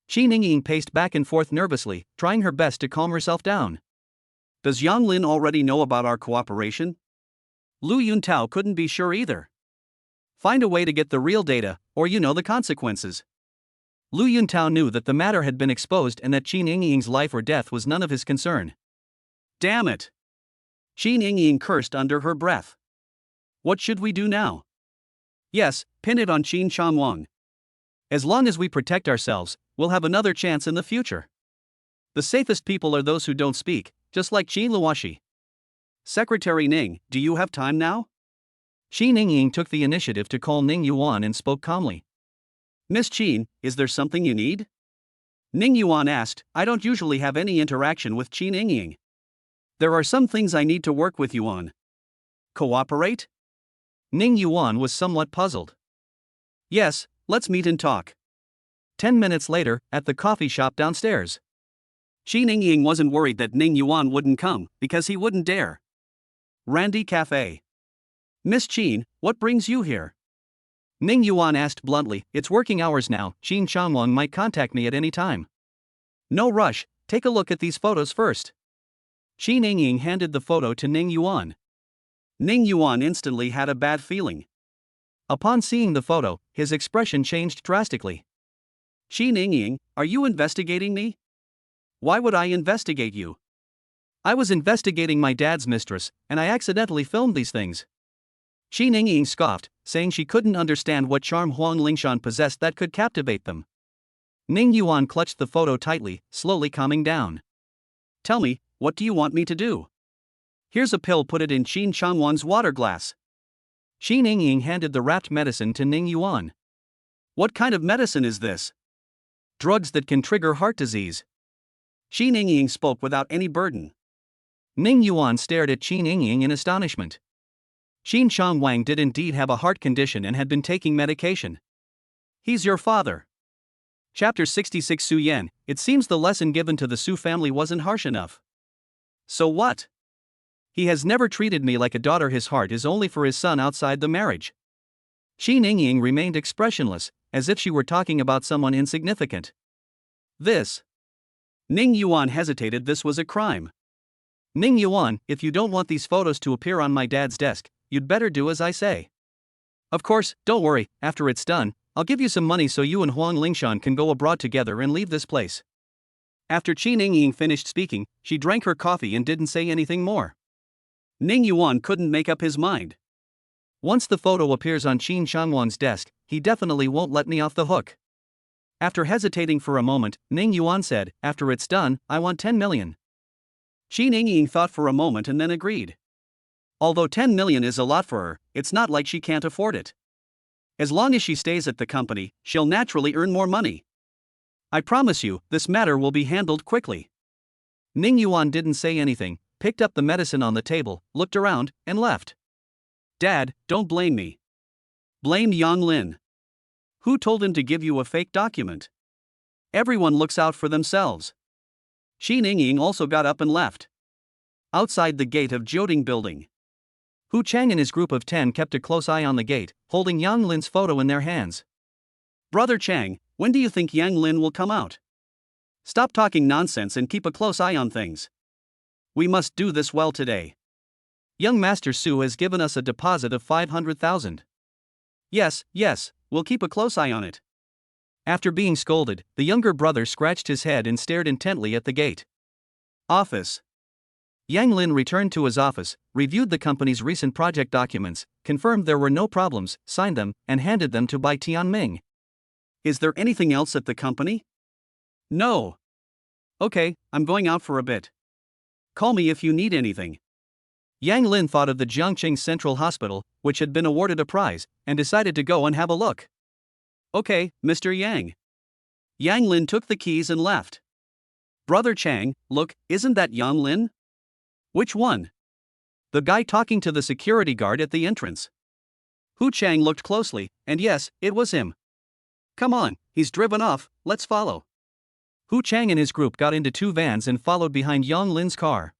Qi Ningying paced back and forth nervously, trying her best to calm herself down. Does Yang Lin already know about our cooperation? Lu Yuntao couldn't be sure either. Find a way to get the real data, or you know the consequences. Lu Yuntao knew that the matter had been exposed and that Qi Ningying's life or death was none of his concern. Damn it! Qi Ningying cursed under her breath. What should we do now? Yes, pin it on Qin Changwang. As long as we protect ourselves, we'll have another chance in the future. The safest people are those who don't speak, just like Qi Luoshi. Secretary Ning, do you have time now? Qi Ningying took the initiative to call Ning Yuan and spoke calmly. Miss Qin, is there something you need? Ning Yuan asked. I don't usually have any interaction with Qi Ningying. There are some things I need to work with you on. Cooperate? Ning Yuan was somewhat puzzled. Yes, let's meet and talk. 10 minutes later, at the coffee shop downstairs. Qi Ningying wasn't worried that Ning Yuan wouldn't come, because he wouldn't dare. Randy Cafe. Miss Qin, what brings you here? Ning Yuan asked bluntly. It's working hours now, Qin Changwang might contact me at any time. No rush, take a look at these photos first. Qi Ningying handed the photo to Ning Yuan. Ning Yuan instantly had a bad feeling. Upon seeing the photo, his expression changed drastically. Qi Ningying, are you investigating me? Why would I investigate you? I was investigating my dad's mistress, and I accidentally filmed these things. Qi Ningying scoffed, saying she couldn't understand what charm Huang Lingshan possessed that could captivate them. Ning Yuan clutched the photo tightly, slowly calming down. Tell me, what do you want me to do? Here's a pill, put it in Qin Changwang's water glass. Qi Ningying handed the wrapped medicine to Ning Yuan. What kind of medicine is this? Drugs that can trigger heart disease. Qi Ningying spoke without any burden. Ning Yuan stared at Qi Ningying in astonishment. Qin Changwang did indeed have a heart condition and had been taking medication. He's your father. Chapter 66 Su Yan, it seems the lesson given to the Su family wasn't harsh enough. So what? He has never treated me like a daughter. His heart is only for his son outside the marriage. Qi Ningying remained expressionless, as if she were talking about someone insignificant. This. Ning Yuan hesitated. This was a crime. Ning Yuan, if you don't want these photos to appear on my dad's desk, you'd better do as I say. Of course, don't worry, after it's done, I'll give you some money so you and Huang Lingshan can go abroad together and leave this place. After Qi Ningying finished speaking, she drank her coffee and didn't say anything more. Ning Yuan couldn't make up his mind. Once the photo appears on Qin Changwang's desk, he definitely won't let me off the hook. After hesitating for a moment, Ning Yuan said, after it's done, I want 10 million. Qi Ningying thought for a moment and then agreed. Although 10 million is a lot for her, it's not like she can't afford it. As long as she stays at the company, she'll naturally earn more money. I promise you, this matter will be handled quickly. Ning Yuan didn't say anything, picked up the medicine on the table, looked around, and left. Dad, don't blame me. Blame Yang Lin. Who told him to give you a fake document? Everyone looks out for themselves. Qi Ningying also got up and left. Outside the gate of Jioding building, Hu Chang and his group of 10 kept a close eye on the gate, holding Yang Lin's photo in their hands. Brother Chang, when do you think Yang Lin will come out? Stop talking nonsense and keep a close eye on things. We must do this well today. Young Master Su has given us a deposit of 500,000. Yes, we'll keep a close eye on it. After being scolded, the younger brother scratched his head and stared intently at the gate. Office. Yang Lin returned to his office, reviewed the company's recent project documents, confirmed there were no problems, signed them, and handed them to Bai Tianming. Is there anything else at the company? No. Okay, I'm going out for a bit. Call me if you need anything. Yang Lin thought of the Jiangqing Central Hospital, which had been awarded a prize, and decided to go and have a look. Okay, Mr. Yang. Yang Lin took the keys and left. Brother Chang, look, isn't that Yang Lin? Which one? The guy talking to the security guard at the entrance. Hu Chang looked closely, and yes, it was him. Come on, he's driven off, let's follow. Hu Chang and his group got into two vans and followed behind Yang Lin's car.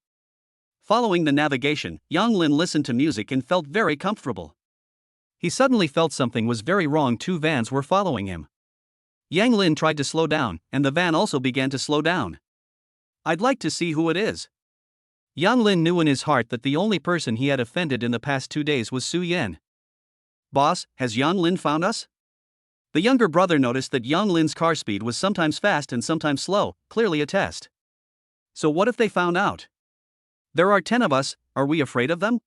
Following the navigation, Yang Lin listened to music and felt very comfortable. He suddenly felt something was very wrong. Two vans were following him. Yang Lin tried to slow down, and the van also began to slow down. I'd like to see who it is. Yang Lin knew in his heart that the only person he had offended in the past 2 days was Su Yan. Boss, has Yang Lin found us? The younger brother noticed that Yang Lin's car speed was sometimes fast and sometimes slow, clearly a test. So what if they found out? There are 10 of us, are we afraid of them?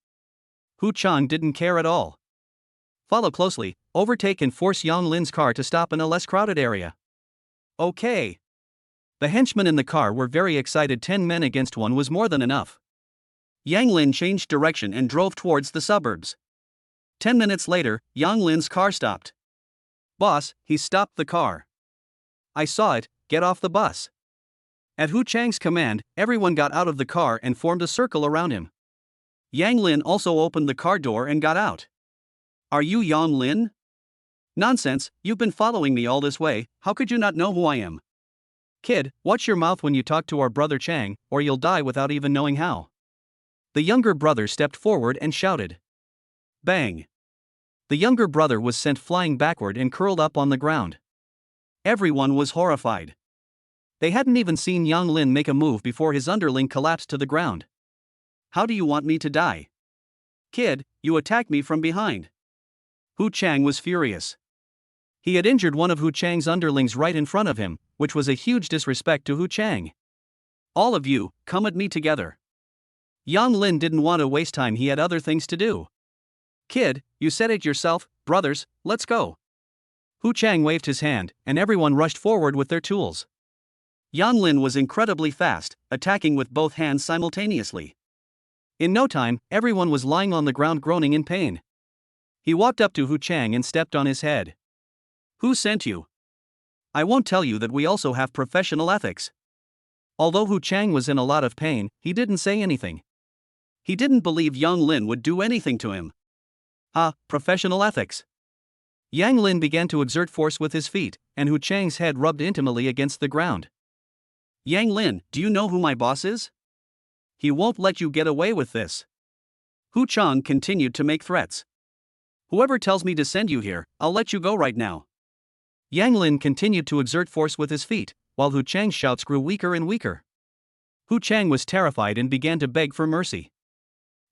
Hu Chang didn't care at all. Follow closely, overtake and force Yang Lin's car to stop in a less crowded area. Okay. The henchmen in the car were very excited. 10 men against 1 was more than enough. Yang Lin changed direction and drove towards the suburbs. 10 minutes later, Yang Lin's car stopped. Boss, he stopped the car. I saw it, get off the bus. At Hu Chang's command, everyone got out of the car and formed a circle around him. Yang Lin also opened the car door and got out. Are you Yang Lin? Nonsense, you've been following me all this way, how could you not know who I am? Kid, watch your mouth when you talk to our brother Chang, or you'll die without even knowing how. The younger brother stepped forward and shouted. Bang! The younger brother was sent flying backward and curled up on the ground. Everyone was horrified. They hadn't even seen Yang Lin make a move before his underling collapsed to the ground. How do you want me to die? Kid, you attacked me from behind. Hu Chang was furious. He had injured one of Hu Chang's underlings right in front of him, which was a huge disrespect to Hu Chang. All of you, come at me together. Yang Lin didn't want to waste time, he had other things to do. Kid, you said it yourself, brothers, let's go. Hu Chang waved his hand, and everyone rushed forward with their tools. Yang Lin was incredibly fast, attacking with both hands simultaneously. In no time, everyone was lying on the ground groaning in pain. He walked up to Hu Chang and stepped on his head. Who sent you? I won't tell you that we also have professional ethics. Although Hu Chang was in a lot of pain, he didn't say anything. He didn't believe Yang Lin would do anything to him. Professional ethics. Yang Lin began to exert force with his feet, and Hu Chang's head rubbed intimately against the ground. Yang Lin, do you know who my boss is? He won't let you get away with this. Hu Chang continued to make threats. Whoever tells me to send you here, I'll let you go right now. Yang Lin continued to exert force with his feet, while Hu Chang's shouts grew weaker and weaker. Hu Chang was terrified and began to beg for mercy.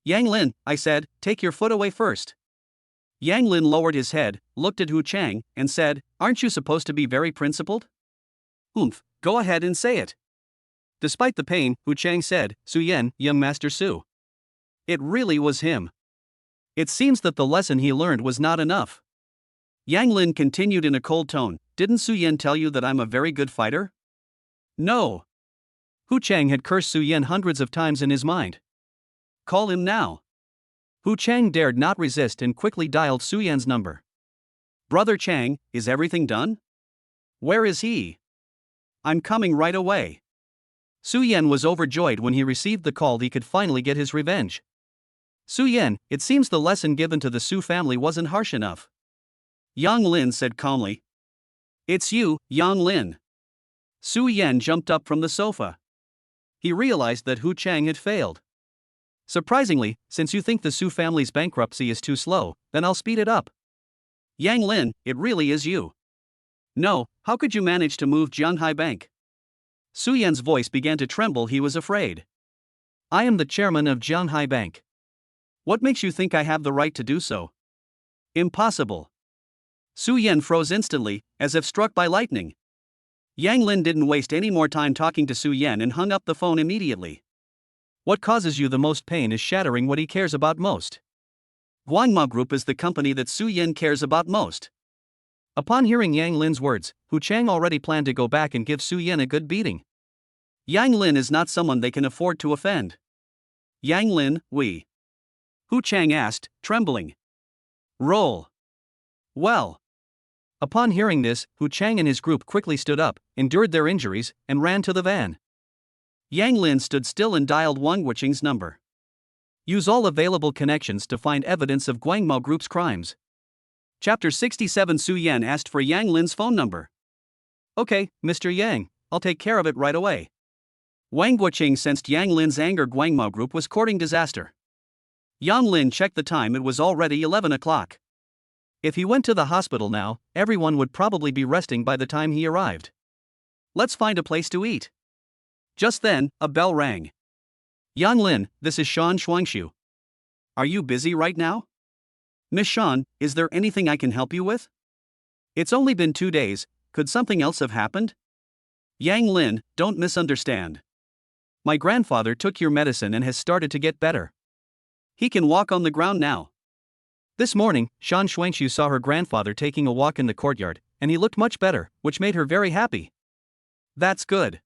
Yang Lin, I said, take your foot away first. Yang Lin lowered his head, looked at Hu Chang, and said, aren't you supposed to be very principled? Go ahead and say it. Despite the pain, Hu Chang said, Su Yan, young Master Su. It really was him. It seems that the lesson he learned was not enough. Yang Lin continued in a cold tone, didn't Su Yan tell you that I'm a very good fighter? No. Hu Chang had cursed Su Yan hundreds of times in his mind. Call him now. Hu Chang dared not resist and quickly dialed Su Yan's number. Brother Chang, is everything done? Where is he? I'm coming right away. Su Yan was overjoyed when he received the call. He could finally get his revenge. Su Yan, it seems the lesson given to the Su family wasn't harsh enough. Yang Lin said calmly. It's you, Yang Lin. Su Yan jumped up from the sofa. He realized that Hu Chang had failed. Surprisingly, since you think the Su family's bankruptcy is too slow, then I'll speed it up. Yang Lin, it really is you. No, how could you manage to move Jianghai Bank? Su Yan's voice began to tremble. He was afraid. I am the chairman of Jianghai Bank. What makes you think I have the right to do so? Impossible. Su Yan froze instantly, as if struck by lightning. Yang Lin didn't waste any more time talking to Su Yan and hung up the phone immediately. What causes you the most pain is shattering what he cares about most. Guangma Group is the company that Su Yan cares about most. Upon hearing Yang Lin's words, Hu Chang already planned to go back and give Su Yan a good beating. Yang Lin is not someone they can afford to offend. Yang Lin, we. Hu Chang asked, trembling. Roll. Well. Upon hearing this, Hu Chang and his group quickly stood up, endured their injuries, and ran to the van. Yang Lin stood still and dialed Wang Wuqing's number. Use all available connections to find evidence of Guangmao Group's crimes. Chapter 67. Su Yan asked for Yang Lin's phone number. Okay, Mr. Yang, I'll take care of it right away. Wang Wuqing sensed Yang Lin's anger. Guangmao Group was courting disaster. Yang Lin checked the time, it was already 11 o'clock. If he went to the hospital now, everyone would probably be resting by the time he arrived. Let's find a place to eat. Just then, a bell rang. Yang Lin, this is Shan Shuangshu. Are you busy right now? Miss Shan, is there anything I can help you with? It's only been 2 days, could something else have happened? Yang Lin, don't misunderstand. My grandfather took your medicine and has started to get better. He can walk on the ground now. This morning, Shan Shuangshu saw her grandfather taking a walk in the courtyard, and he looked much better, which made her very happy. That's good.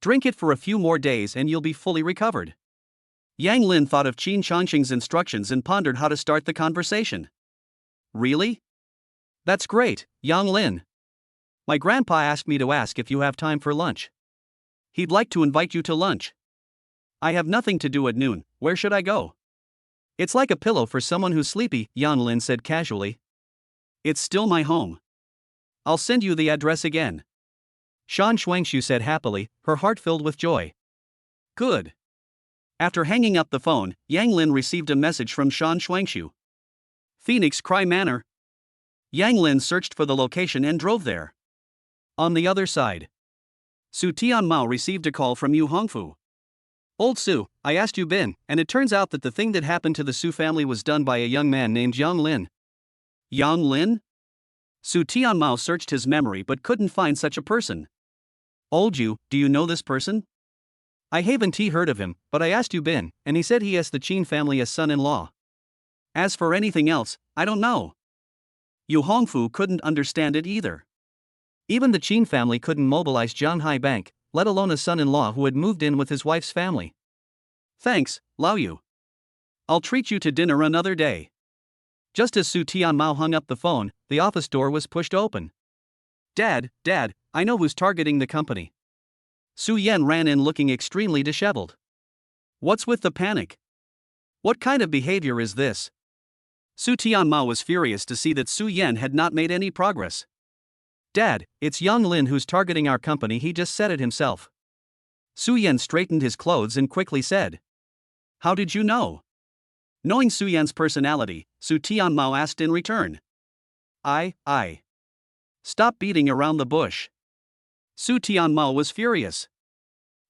Drink it for a few more days and you'll be fully recovered. Yang Lin thought of Qin Changxing's instructions and pondered how to start the conversation. Really? That's great, Yang Lin. My grandpa asked me to ask if you have time for lunch. He'd like to invite you to lunch. I have nothing to do at noon, where should I go? It's like a pillow for someone who's sleepy, Yang Lin said casually. It's still my home. I'll send you the address again. Shan Shuangshu said happily, her heart filled with joy. Good. After hanging up the phone, Yang Lin received a message from Shan Shuangshu. Phoenix Cry Manor. Yang Lin searched for the location and drove there. On the other side, Su Tianmao received a call from Yu Hongfu. Old Su, I asked you Bin, and it turns out that the thing that happened to the Su family was done by a young man named Yang Lin. Yang Lin? Su Tianmao searched his memory but couldn't find such a person. Old Yu, do you know this person? I haven't heard of him, but I asked you Bin, and he said he has the Qin family as son-in-law. As for anything else, I don't know. Yu Hongfu couldn't understand it either. Even the Qin family couldn't mobilize Zhanghai Bank, let alone a son-in-law who had moved in with his wife's family. Thanks, Lao Yu. I'll treat you to dinner another day. Just as Su Tianmao hung up the phone, the office door was pushed open. Dad, I know who's targeting the company. Su Yan ran in looking extremely disheveled. What's with the panic? What kind of behavior is this? Su Tianmao was furious to see that Su Yan had not made any progress. Dad, it's Yang Lin who's targeting our company, he just said it himself. Su Yan straightened his clothes and quickly said. How did you know? Knowing Su Yan's personality, Su Tianmao asked in return. I. Stop beating around the bush. Su Tianmao was furious.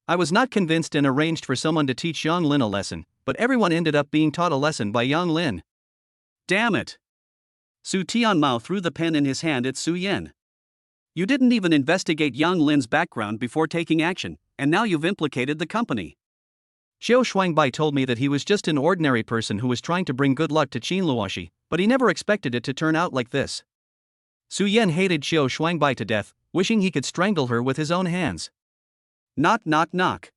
I was not convinced and arranged for someone to teach Yang Lin a lesson, but everyone ended up being taught a lesson by Yang Lin. Damn it! Su Tianmao threw the pen in his hand at Su Yan. You didn't even investigate Yang Lin's background before taking action, and now you've implicated the company. Xiao Shuangbai told me that he was just an ordinary person who was trying to bring good luck to Qin Luoxi, but he never expected it to turn out like this. Su Yan hated Xiao Shuangbai to death, wishing he could strangle her with his own hands. Knock.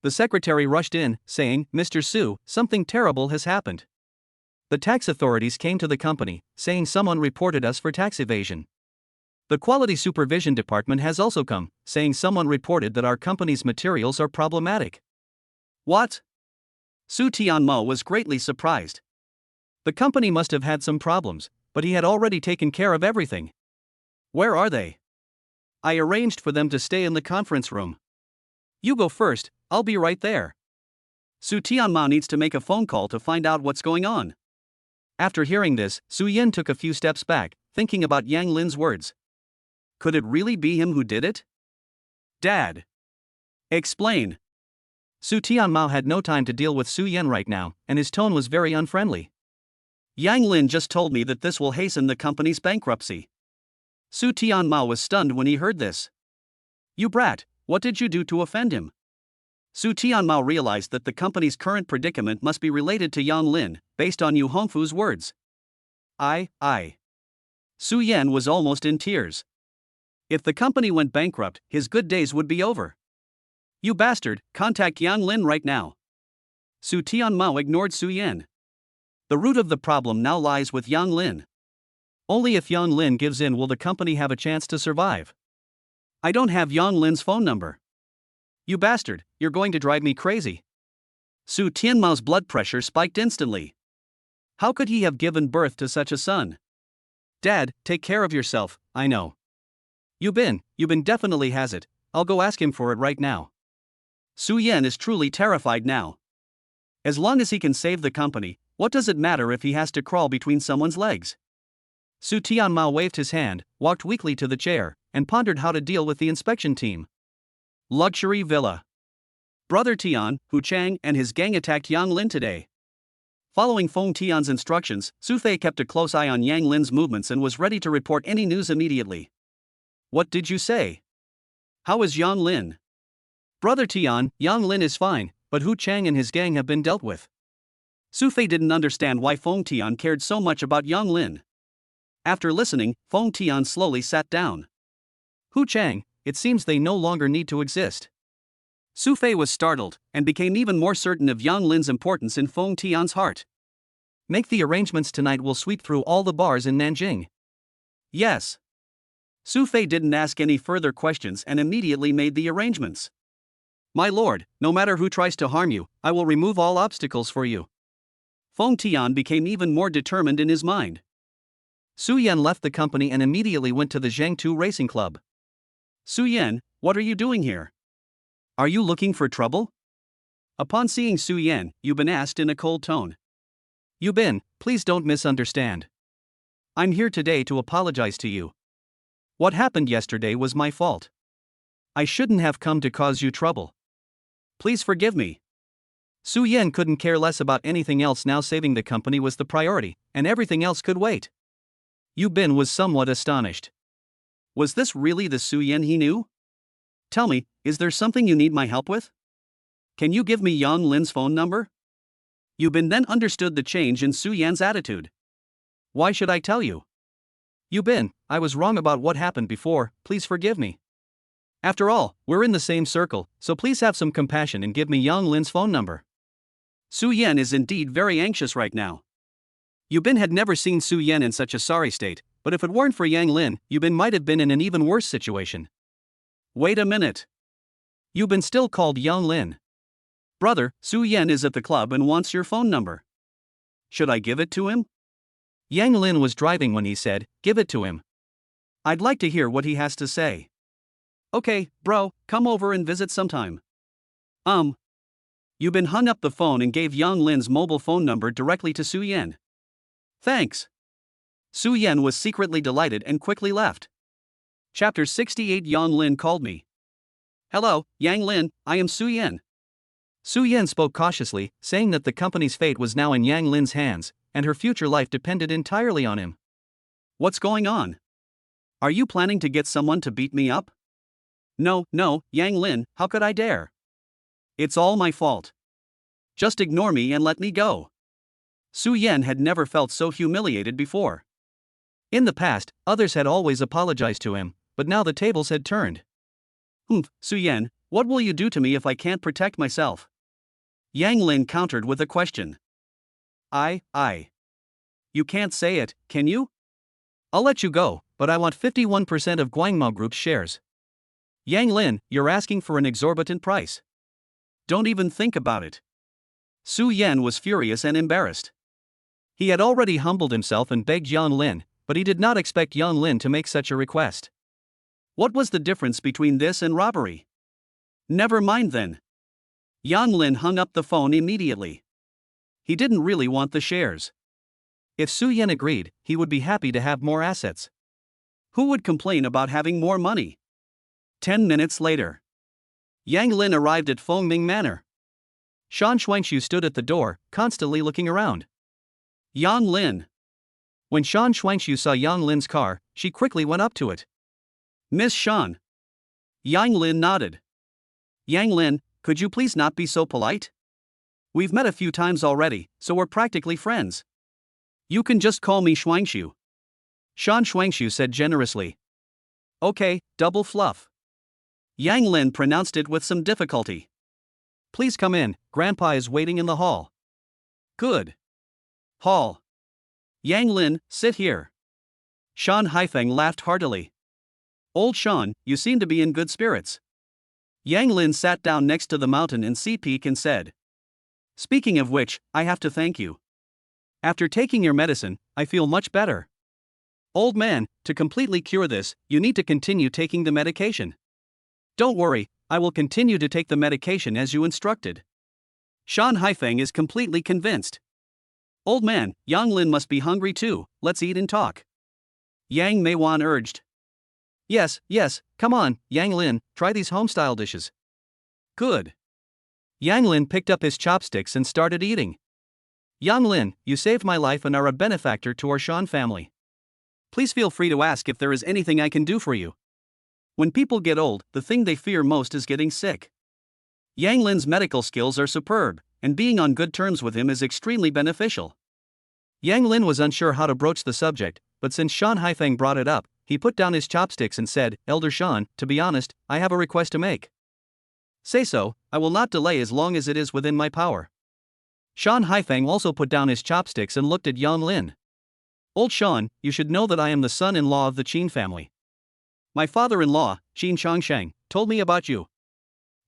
The secretary rushed in, saying, Mr. Su, something terrible has happened. The tax authorities came to the company, saying someone reported us for tax evasion. The Quality Supervision Department has also come, saying someone reported that our company's materials are problematic. What? Su Tianmao was greatly surprised. The company must have had some problems, but he had already taken care of everything. Where are they? I arranged for them to stay in the conference room. You go first, I'll be right there. Su Tianmao needs to make a phone call to find out what's going on. After hearing this, Su Yan took a few steps back, thinking about Yang Lin's words. Could it really be him who did it? Dad. Explain. Su Tianmao had no time to deal with Su Yan right now, and his tone was very unfriendly. Yang Lin just told me that this will hasten the company's bankruptcy. Su Tianmao was stunned when he heard this. You brat, what did you do to offend him? Su Tianmao realized that the company's current predicament must be related to Yang Lin, based on Yu Hongfu's words. I. Su Yan was almost in tears. If the company went bankrupt, his good days would be over. You bastard, contact Yang Lin right now. Su Tianmao ignored Su Yan. The root of the problem now lies with Yang Lin. Only if Yang Lin gives in will the company have a chance to survive. I don't have Yang Lin's phone number. You bastard, you're going to drive me crazy. Su Tianmao's blood pressure spiked instantly. How could he have given birth to such a son? Dad, take care of yourself, I know. Yubin definitely has it, I'll go ask him for it right now. Su Yan is truly terrified now. As long as he can save the company, what does it matter if he has to crawl between someone's legs? Su Tianmao waved his hand, walked weakly to the chair, and pondered how to deal with the inspection team. Luxury villa. Brother Tian, Hu Chang, and his gang attacked Yang Lin today. Following Feng Tian's instructions, Su Fei kept a close eye on Yang Lin's movements and was ready to report any news immediately. What did you say? How is Yang Lin? Brother Tian, Yang Lin is fine, but Hu Chang and his gang have been dealt with. Su Fei didn't understand why Feng Tian cared so much about Yang Lin. After listening, Feng Tian slowly sat down. Hu Chang, it seems they no longer need to exist. Su Fei was startled, and became even more certain of Yang Lin's importance in Feng Tian's heart. Make the arrangements tonight, we'll sweep through all the bars in Nanjing. Yes. Su Fei didn't ask any further questions and immediately made the arrangements. My lord, no matter who tries to harm you, I will remove all obstacles for you. Feng Tian became even more determined in his mind. Su Yan left the company and immediately went to the Zhangtu Racing Club. Su Yan, what are you doing here? Are you looking for trouble? Upon seeing Su Yan, Yubin asked in a cold tone. Yubin, please don't misunderstand. I'm here today to apologize to you. What happened yesterday was my fault. I shouldn't have come to cause you trouble. Please forgive me. Su Yan couldn't care less about anything else now. Saving the company was the priority, and everything else could wait. Yubin was somewhat astonished. Was this really the Su Yan he knew? Tell me, is there something you need my help with? Can you give me Yang Lin's phone number? Yubin then understood the change in Su Yan's attitude. Why should I tell you? Yubin, I was wrong about what happened before, please forgive me. After all, we're in the same circle, so please have some compassion and give me Yang Lin's phone number. Su Yan is indeed very anxious right now. Yubin had never seen Su Yan in such a sorry state, but if it weren't for Yang Lin, Yubin might have been in an even worse situation. Wait a minute. Yubin still called Yang Lin. Brother, Su Yan is at the club and wants your phone number. Should I give it to him? Yang Lin was driving when he said, give it to him. I'd like to hear what he has to say. Okay, bro, come over and visit sometime. Yubin hung up the phone and gave Yang Lin's mobile phone number directly to Su Yan. Thanks. Su Yan was secretly delighted and quickly left. Chapter 68. Yang Lin called me. Hello, Yang Lin, I am Su Yan. Su Yan spoke cautiously, saying that the company's fate was now in Yang Lin's hands, and her future life depended entirely on him. What's going on? Are you planning to get someone to beat me up? No, Yang Lin, how could I dare? It's all my fault. Just ignore me and let me go. Su Yan had never felt so humiliated before. In the past, others had always apologized to him, but now the tables had turned. Su Yan, what will you do to me if I can't protect myself? Yang Lin countered with a question. I. You can't say it, can you? I'll let you go, but I want 51% of Guangmao Group's shares. Yang Lin, you're asking for an exorbitant price. Don't even think about it. Su Yan was furious and embarrassed. He had already humbled himself and begged Yang Lin, but he did not expect Yang Lin to make such a request. What was the difference between this and robbery? Never mind then. Yang Lin hung up the phone immediately. He didn't really want the shares. If Su Yan agreed, he would be happy to have more assets. Who would complain about having more money? 10 minutes later. Yang Lin arrived at Fengming Manor. Shan Shuangshu stood at the door, constantly looking around. Yang Lin. When Shan Shuangshu saw Yang Lin's car, she quickly went up to it. Miss Shan. Yang Lin nodded. Yang Lin, could you please not be so polite? We've met a few times already, so we're practically friends. You can just call me Shuangshu. Shan Shuangshu said generously. Okay, double fluff. Yang Lin pronounced it with some difficulty. Please come in, Grandpa is waiting in the hall. Good. Hall. Yang Lin, sit here. Shan Haifeng laughed heartily. Old Shan, you seem to be in good spirits. Yang Lin sat down next to the mountain in Sea Peak and said, Speaking of which, I have to thank you. After taking your medicine, I feel much better. Old man, to completely cure this, you need to continue taking the medication. Don't worry, I will continue to take the medication as you instructed. Shan Haifeng is completely convinced. Old man, Yang Lin must be hungry too, let's eat and talk. Yang Meiwan urged. Yes, come on, Yang Lin, try these home-style dishes. Good. Yang Lin picked up his chopsticks and started eating. Yang Lin, you saved my life and are a benefactor to our Shan family. Please feel free to ask if there is anything I can do for you. When people get old, the thing they fear most is getting sick. Yang Lin's medical skills are superb, and being on good terms with him is extremely beneficial. Yang Lin was unsure how to broach the subject, but since Shan Haifeng brought it up, he put down his chopsticks and said, Elder Shan, to be honest, I have a request to make. Say so, I will not delay as long as it is within my power. Shan Haifeng also put down his chopsticks and looked at Yang Lin. Old Shan, you should know that I am the son-in-law of the Qin family. My father-in-law, Qin Changsheng, told me about you.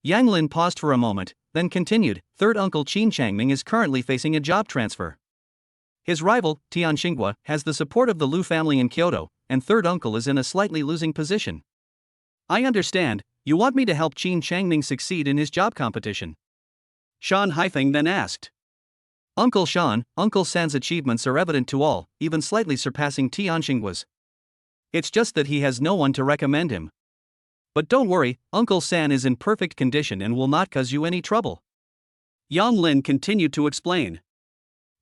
Yang Lin paused for a moment, then continued, third uncle Qin Changming is currently facing a job transfer. His rival, Tian Xinghua, has the support of the Lu family in Kyoto, and third uncle is in a slightly losing position. I understand, you want me to help Qin Changming succeed in his job competition. Shan Haifeng then asked. Uncle Shan, Uncle San's achievements are evident to all, even slightly surpassing Tian Xinghua's. It's just that he has no one to recommend him. But don't worry, Uncle San is in perfect condition and will not cause you any trouble. Yang Lin continued to explain.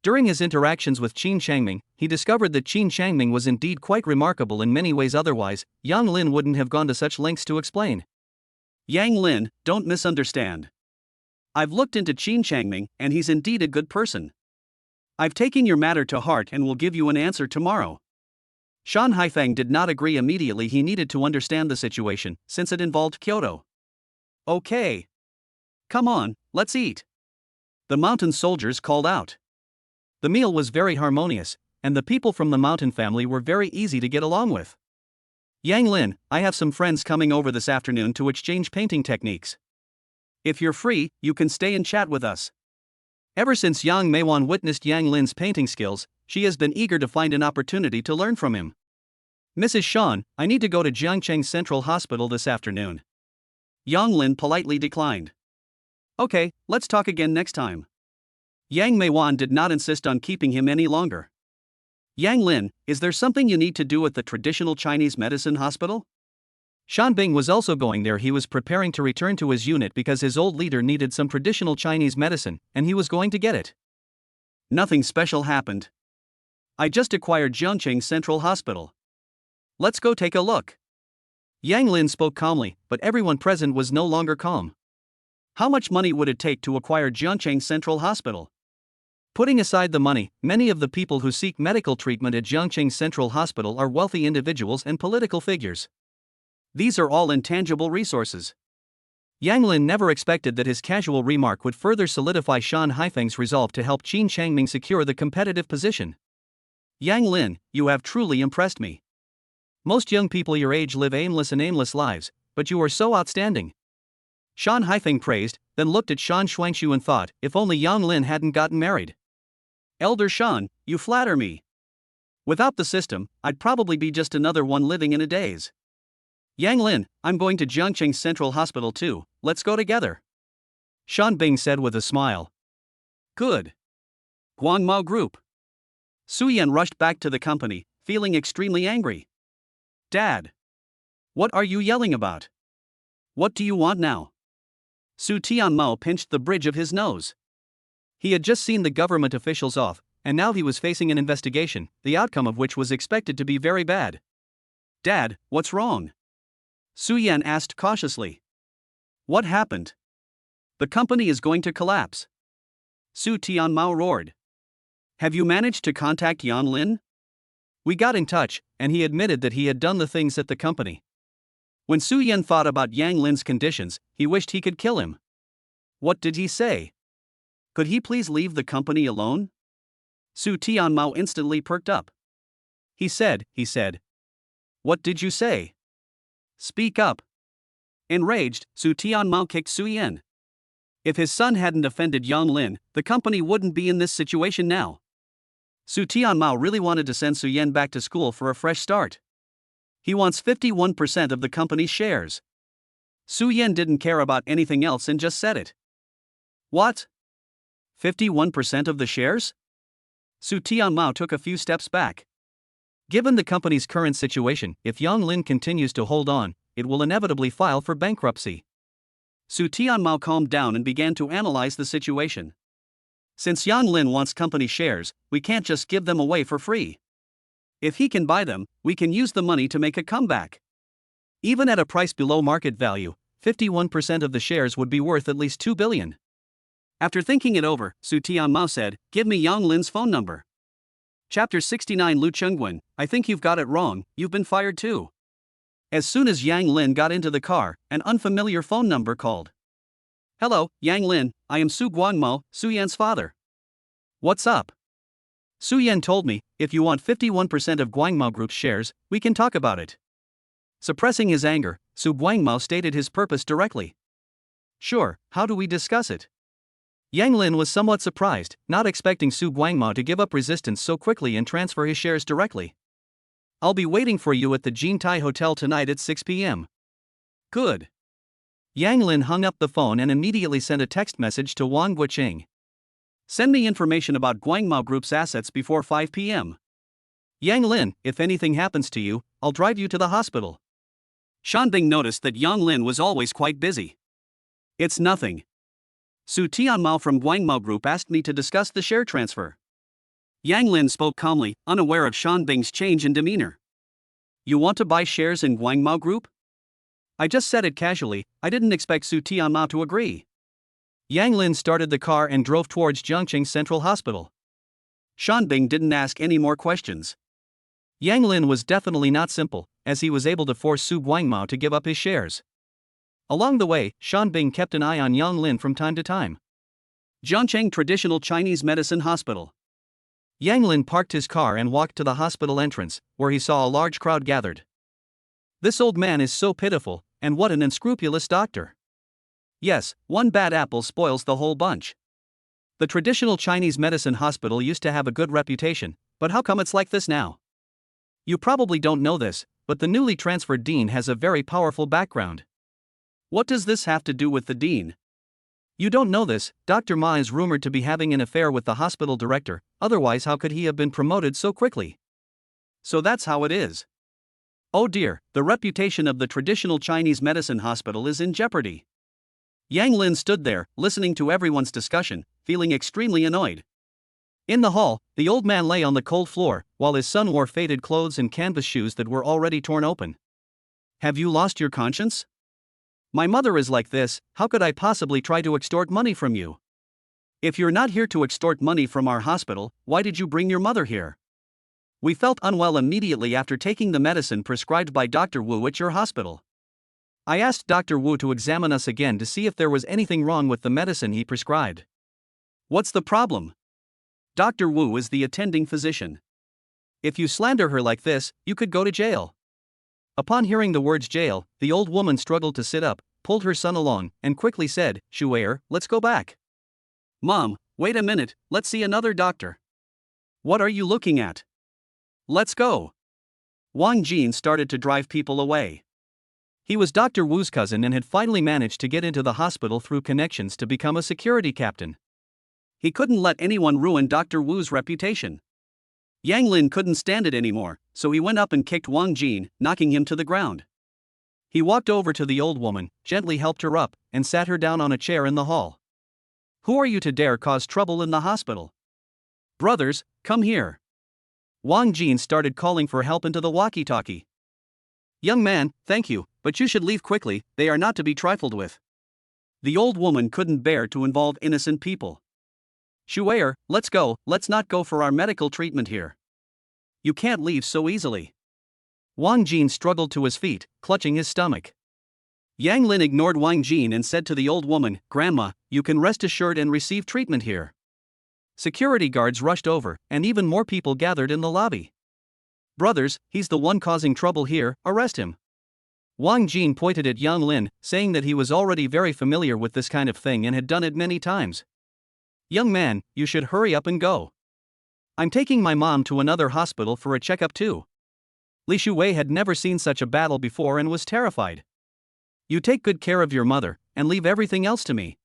During his interactions with Qin Changming, he discovered that Qin Changming was indeed quite remarkable in many ways, otherwise, Yang Lin wouldn't have gone to such lengths to explain. Yang Lin, don't misunderstand. I've looked into Qin Changming, and he's indeed a good person. I've taken your matter to heart and will give you an answer tomorrow. Shan Haifeng did not agree immediately. He needed to understand the situation, since it involved Kyoto. Okay. Come on, let's eat. The mountain soldiers called out. The meal was very harmonious, and the people from the mountain family were very easy to get along with. Yang Lin, I have some friends coming over this afternoon to exchange painting techniques. If you're free, you can stay and chat with us. Ever since Yang Meiwan witnessed Yang Lin's painting skills, she has been eager to find an opportunity to learn from him. Mrs. Shan, I need to go to Jiangcheng Central Hospital this afternoon. Yang Lin politely declined. Okay, let's talk again next time. Yang Meiwan did not insist on keeping him any longer. Yang Lin, is there something you need to do at the traditional Chinese medicine hospital? Shan Bing was also going there. He was preparing to return to his unit because his old leader needed some traditional Chinese medicine, and he was going to get it. Nothing special happened. I just acquired Jiangcheng Central Hospital. Let's go take a look. Yang Lin spoke calmly, but everyone present was no longer calm. How much money would it take to acquire Jiangcheng Central Hospital? Putting aside the money, many of the people who seek medical treatment at Jiangcheng Central Hospital are wealthy individuals and political figures. These are all intangible resources. Yang Lin never expected that his casual remark would further solidify Shan Haifeng's resolve to help Qin Changming secure the competitive position. Yang Lin, you have truly impressed me. Most young people your age live aimless lives, but you are so outstanding. Shan Haifeng praised, then looked at Shan Shuangshu and thought, if only Yang Lin hadn't gotten married. Elder Shan, you flatter me. Without the system, I'd probably be just another one living in a daze. Yang Lin, I'm going to Jiangcheng Central Hospital too, let's go together. Shan Bing said with a smile. Good. Guangmao Group. Su Yan rushed back to the company, feeling extremely angry. Dad. What are you yelling about? What do you want now? Su Tianmao pinched the bridge of his nose. He had just seen the government officials off, and now he was facing an investigation, the outcome of which was expected to be very bad. Dad, what's wrong? Su Yan asked cautiously. What happened? The company is going to collapse. Su Tianmao roared. Have you managed to contact Yan Lin? We got in touch, and he admitted that he had done the things at the company. When Su Yan thought about Yang Lin's conditions, he wished he could kill him. What did he say? Could he please leave the company alone? Su Tianmao instantly perked up. He said. What did you say? Speak up. Enraged, Su Tianmao kicked Su Yan. If his son hadn't offended Yang Lin, the company wouldn't be in this situation now. Su Tianmao really wanted to send Su Yan back to school for a fresh start. He wants 51% of the company's shares. Su Yan didn't care about anything else and just said it. What? 51% of the shares? Su Tianmao took a few steps back. Given the company's current situation, if Yang Lin continues to hold on, it will inevitably file for bankruptcy. Su Tianmao calmed down and began to analyze the situation. Since Yang Lin wants company shares, we can't just give them away for free. If he can buy them, we can use the money to make a comeback. Even at a price below market value, 51% of the shares would be worth at least 2 billion. After thinking it over, Su Tianmao said, Give me Yang Lin's phone number. Chapter 69 Lu Chengguan, I think you've got it wrong, you've been fired too. As soon as Yang Lin got into the car, an unfamiliar phone number called. Hello, Yang Lin, I am Su Guangmao, Su Yan's father. What's up? Su Yan told me, if you want 51% of Guangmao Group's shares, we can talk about it. Suppressing his anger, Su Guangmao stated his purpose directly. Sure, how do we discuss it? Yang Lin was somewhat surprised, not expecting Su Guangmao to give up resistance so quickly and transfer his shares directly. I'll be waiting for you at the Jintai Hotel tonight at 6 p.m. Good. Yang Lin hung up the phone and immediately sent a text message to Wang Guoqing. Send me information about Guangmao Group's assets before 5 p.m. Yang Lin, if anything happens to you, I'll drive you to the hospital. Shanbing noticed that Yang Lin was always quite busy. It's nothing. Su Tianmao from Guangmao Group asked me to discuss the share transfer. Yang Lin spoke calmly, unaware of Shanbing's change in demeanor. You want to buy shares in Guangmao Group? I just said it casually, I didn't expect Su Tianmao to agree. Yang Lin started the car and drove towards Jiangqing Central Hospital. Shanbing didn't ask any more questions. Yang Lin was definitely not simple, as he was able to force Su Guangmao to give up his shares. Along the way, Shanbing kept an eye on Yang Lin from time to time. Jiangqing Traditional Chinese Medicine Hospital. Yang Lin parked his car and walked to the hospital entrance, where he saw a large crowd gathered. This old man is so pitiful, and what an unscrupulous doctor. Yes, one bad apple spoils the whole bunch. The Traditional Chinese Medicine Hospital used to have a good reputation, but how come it's like this now? You probably don't know this, but the newly transferred dean has a very powerful background. What does this have to do with the dean? You don't know this, Dr. Ma is rumored to be having an affair with the hospital director, otherwise how could he have been promoted so quickly? So that's how it is. Oh dear, the reputation of the Traditional Chinese Medicine Hospital is in jeopardy. Yang Lin stood there, listening to everyone's discussion, feeling extremely annoyed. In the hall, the old man lay on the cold floor, while his son wore faded clothes and canvas shoes that were already torn open. Have you lost your conscience? My mother is like this, how could I possibly try to extort money from you? If you're not here to extort money from our hospital, why did you bring your mother here? We felt unwell immediately after taking the medicine prescribed by Dr. Wu at your hospital. I asked Dr. Wu to examine us again to see if there was anything wrong with the medicine he prescribed. What's the problem? Dr. Wu is the attending physician. If you slander her like this, you could go to jail. Upon hearing the words jail, the old woman struggled to sit up, pulled her son along, and quickly said, Shuair, let's go back. Mom, wait a minute, let's see another doctor. What are you looking at? Let's go. Wang Jin started to drive people away. He was Dr. Wu's cousin and had finally managed to get into the hospital through connections to become a security captain. He couldn't let anyone ruin Dr. Wu's reputation. Yang Lin couldn't stand it anymore, so he went up and kicked Wang Jin, knocking him to the ground. He walked over to the old woman, gently helped her up, and sat her down on a chair in the hall. Who are you to dare cause trouble in the hospital? Brothers, come here. Wang Jin started calling for help into the walkie-talkie. Young man, thank you, But you should leave quickly, they are not to be trifled with. The old woman couldn't bear to involve innocent people. Shuair, let's go, let's not go for our medical treatment here. You can't leave so easily. Wang Jin struggled to his feet, clutching his stomach. Yang Lin ignored Wang Jin and said to the old woman, Grandma, you can rest assured and receive treatment here. Security guards rushed over, and even more people gathered in the lobby. Brothers, he's the one causing trouble here, arrest him. Wang Jin pointed at Yang Lin, saying that he was already very familiar with this kind of thing and had done it many times. Young man, you should hurry up and go. I'm taking my mom to another hospital for a checkup too. Li Shuwei had never seen such a battle before and was terrified. You take good care of your mother, and leave everything else to me.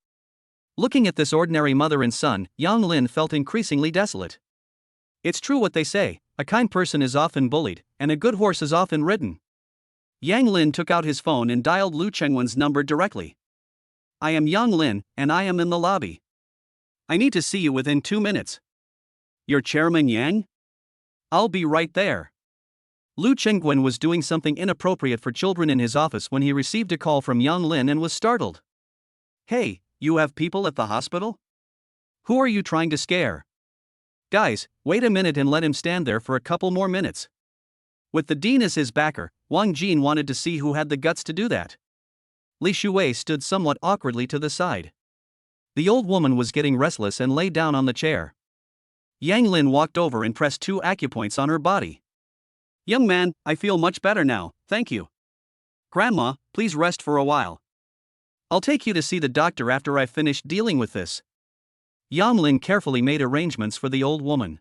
Looking at this ordinary mother and son, Yang Lin felt increasingly desolate. It's true what they say, a kind person is often bullied, and a good horse is often ridden. Yang Lin took out his phone and dialed Lu Chengwen's number directly. I am Yang Lin, and I am in the lobby. I need to see you within 2 minutes. Your Chairman Yang? I'll be right there. Lu Chengwen was doing something inappropriate for children in his office when he received a call from Yang Lin and was startled. Hey, you have people at the hospital? Who are you trying to scare? Guys, wait a minute and let him stand there for a couple more minutes. With the dean as his backer, Wang Jin wanted to see who had the guts to do that. Li Shuwei stood somewhat awkwardly to the side. The old woman was getting restless and lay down on the chair. Yang Lin walked over and pressed 2 acupoints on her body. Young man, I feel much better now, thank you. Grandma, please rest for a while. I'll take you to see the doctor after I've finished dealing with this. Yang Lin carefully made arrangements for the old woman.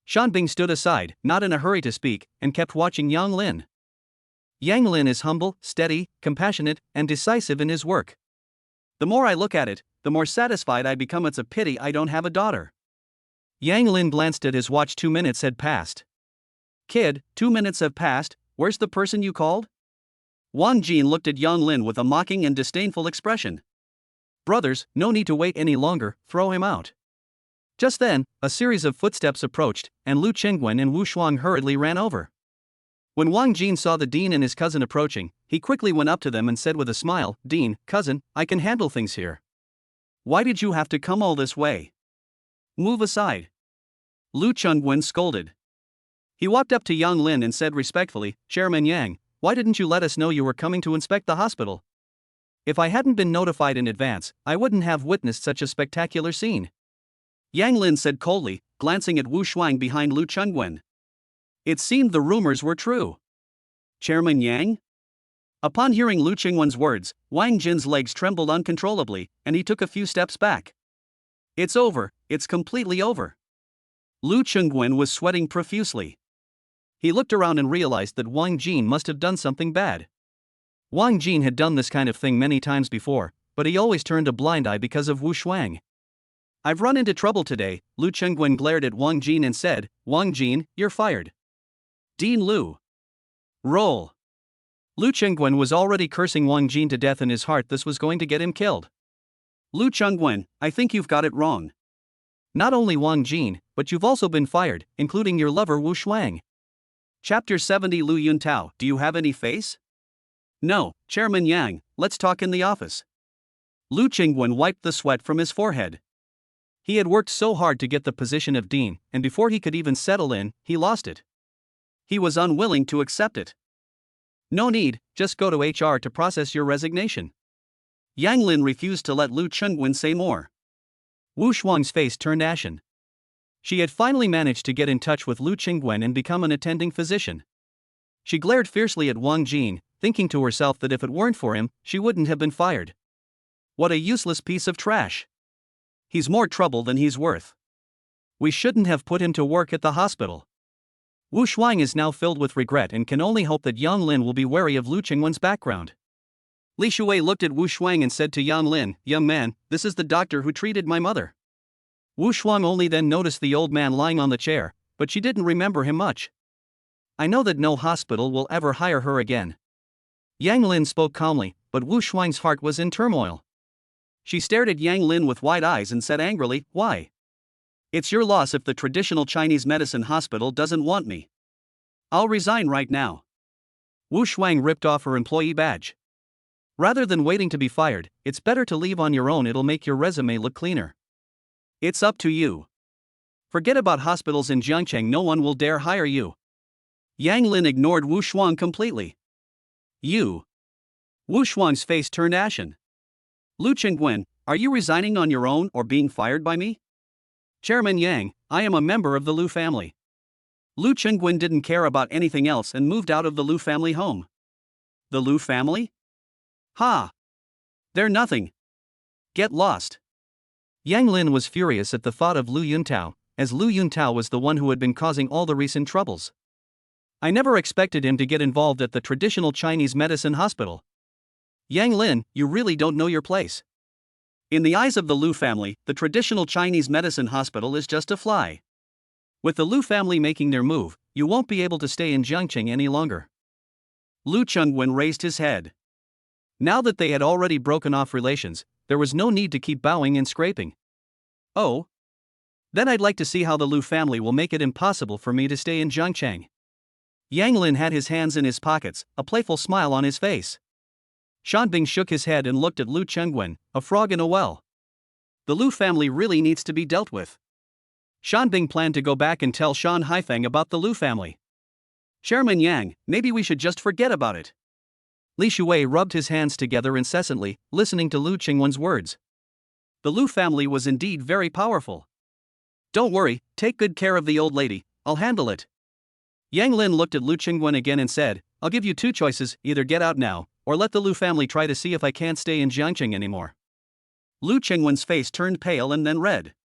Shanbing stood aside, not in a hurry to speak, and kept watching Yang Lin. Yang Lin is humble, steady, compassionate, and decisive in his work. The more I look at it, the more satisfied I become. It's a pity I don't have a daughter. Yang Lin glanced at his watch. 2 minutes had passed. Kid, 2 minutes have passed, where's the person you called? Wang Jin looked at Yang Lin with a mocking and disdainful expression. Brothers, no need to wait any longer, throw him out. Just then, a series of footsteps approached, and Lu Chengwen and Wu Shuang hurriedly ran over. When Wang Jin saw the dean and his cousin approaching, he quickly went up to them and said with a smile, Dean, cousin, I can handle things here. Why did you have to come all this way? Move aside. Lu Chengwen scolded. He walked up to Yang Lin and said respectfully, Chairman Yang, why didn't you let us know you were coming to inspect the hospital? If I hadn't been notified in advance, I wouldn't have witnessed such a spectacular scene. Yang Lin said coldly, glancing at Wu Shuang behind Lu Chengwen. It seemed the rumors were true. Chairman Yang? Upon hearing Lu Chengwen's words, Wang Jin's legs trembled uncontrollably, and he took a few steps back. It's over, it's completely over. Lu Chengwen was sweating profusely. He looked around and realized that Wang Jin must have done something bad. Wang Jin had done this kind of thing many times before, but he always turned a blind eye because of Wu Shuang. I've run into trouble today, Lu Chengwen glared at Wang Jin and said, Wang Jin, you're fired. Dean Lu. Roll. Lu Chengwen was already cursing Wang Jin to death in his heart. This was going to get him killed. Lu Chengwen, I think you've got it wrong. Not only Wang Jin, but you've also been fired, including your lover Wu Shuang. Chapter 70 Lu Yuntao, do you have any face? No, Chairman Yang, let's talk in the office. Lu Chengwen wiped the sweat from his forehead. He had worked so hard to get the position of dean, and before he could even settle in, he lost it. He was unwilling to accept it. No need, just go to HR to process your resignation. Yang Lin refused to let Lu Chengwen say more. Wu Shuang's face turned ashen. She had finally managed to get in touch with Lu Chengwen and become an attending physician. She glared fiercely at Wang Jin, thinking to herself that if it weren't for him, she wouldn't have been fired. What a useless piece of trash. He's more trouble than he's worth. We shouldn't have put him to work at the hospital. Wu Shuang is now filled with regret and can only hope that Yang Lin will be wary of Lu Chengwen's background. Li Shuwei looked at Wu Shuang and said to Yang Lin, Young man, this is the doctor who treated my mother. Wu Shuang only then noticed the old man lying on the chair, but she didn't remember him much. I know that no hospital will ever hire her again. Yang Lin spoke calmly, but Wu Shuang's heart was in turmoil. She stared at Yang Lin with wide eyes and said angrily, Why? It's your loss if the traditional Chinese medicine hospital doesn't want me. I'll resign right now. Wu Shuang ripped off her employee badge. Rather than waiting to be fired, it's better to leave on your own, it'll make your resume look cleaner. It's up to you. Forget about hospitals in Jiangcheng, no one will dare hire you. Yang Lin ignored Wu Shuang completely. You. Wu Shuang's face turned ashen. Lu Qingwen, are you resigning on your own or being fired by me? Chairman Yang, I am a member of the Lu family. Lu Qingwen didn't care about anything else and moved out of the Lu family home. The Lu family? Ha! They're nothing. Get lost. Yang Lin was furious at the thought of Lu Yuntao, as Lu Yuntao was the one who had been causing all the recent troubles. I never expected him to get involved at the traditional Chinese medicine hospital. Yang Lin, you really don't know your place. In the eyes of the Lu family, the traditional Chinese medicine hospital is just a fly. With the Lu family making their move, you won't be able to stay in Jiangcheng any longer. Lu Chengwen raised his head. Now that they had already broken off relations, there was no need to keep bowing and scraping. Oh? Then I'd like to see how the Lu family will make it impossible for me to stay in Jiangcheng. Yang Lin had his hands in his pockets, a playful smile on his face. Shanbing shook his head and looked at Lu Chengwen, a frog in a well. The Lu family really needs to be dealt with. Shanbing planned to go back and tell Shan Haifeng about the Lu family. Chairman Yang, maybe we should just forget about it. Li Shuwei rubbed his hands together incessantly, listening to Lu Qingwen's words. The Lu family was indeed very powerful. Don't worry, take good care of the old lady, I'll handle it. Yang Lin looked at Lu Qingwen again and said, I'll give you two choices, either get out now, or let the Lu family try to see if I can't stay in Jiangcheng anymore. Lu Qingwen's face turned pale and then red.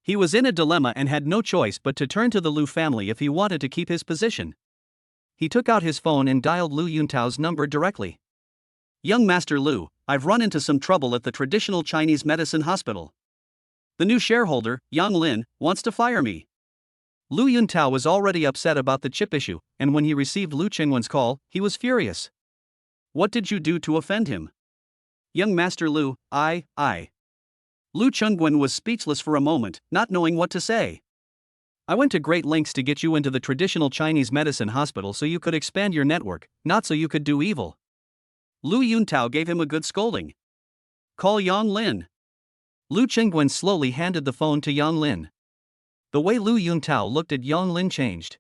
He was in a dilemma and had no choice but to turn to the Lu family if he wanted to keep his position. He took out his phone and dialed Lu Yuntao's number directly. Young Master Lu, I've run into some trouble at the traditional Chinese medicine hospital. The new shareholder, Yang Lin, wants to fire me. Lu Yuntao was already upset about the chip issue, and when he received Lu Qingwen's call, he was furious. What did you do to offend him? Young Master Lu, I. Lu Qingwen was speechless for a moment, not knowing what to say. I went to great lengths to get you into the traditional Chinese medicine hospital so you could expand your network, not so you could do evil. Lu Yuntao gave him a good scolding. Call Yang Lin. Lu Qingwen slowly handed the phone to Yang Lin. The way Lu Yuntao looked at Yang Lin changed.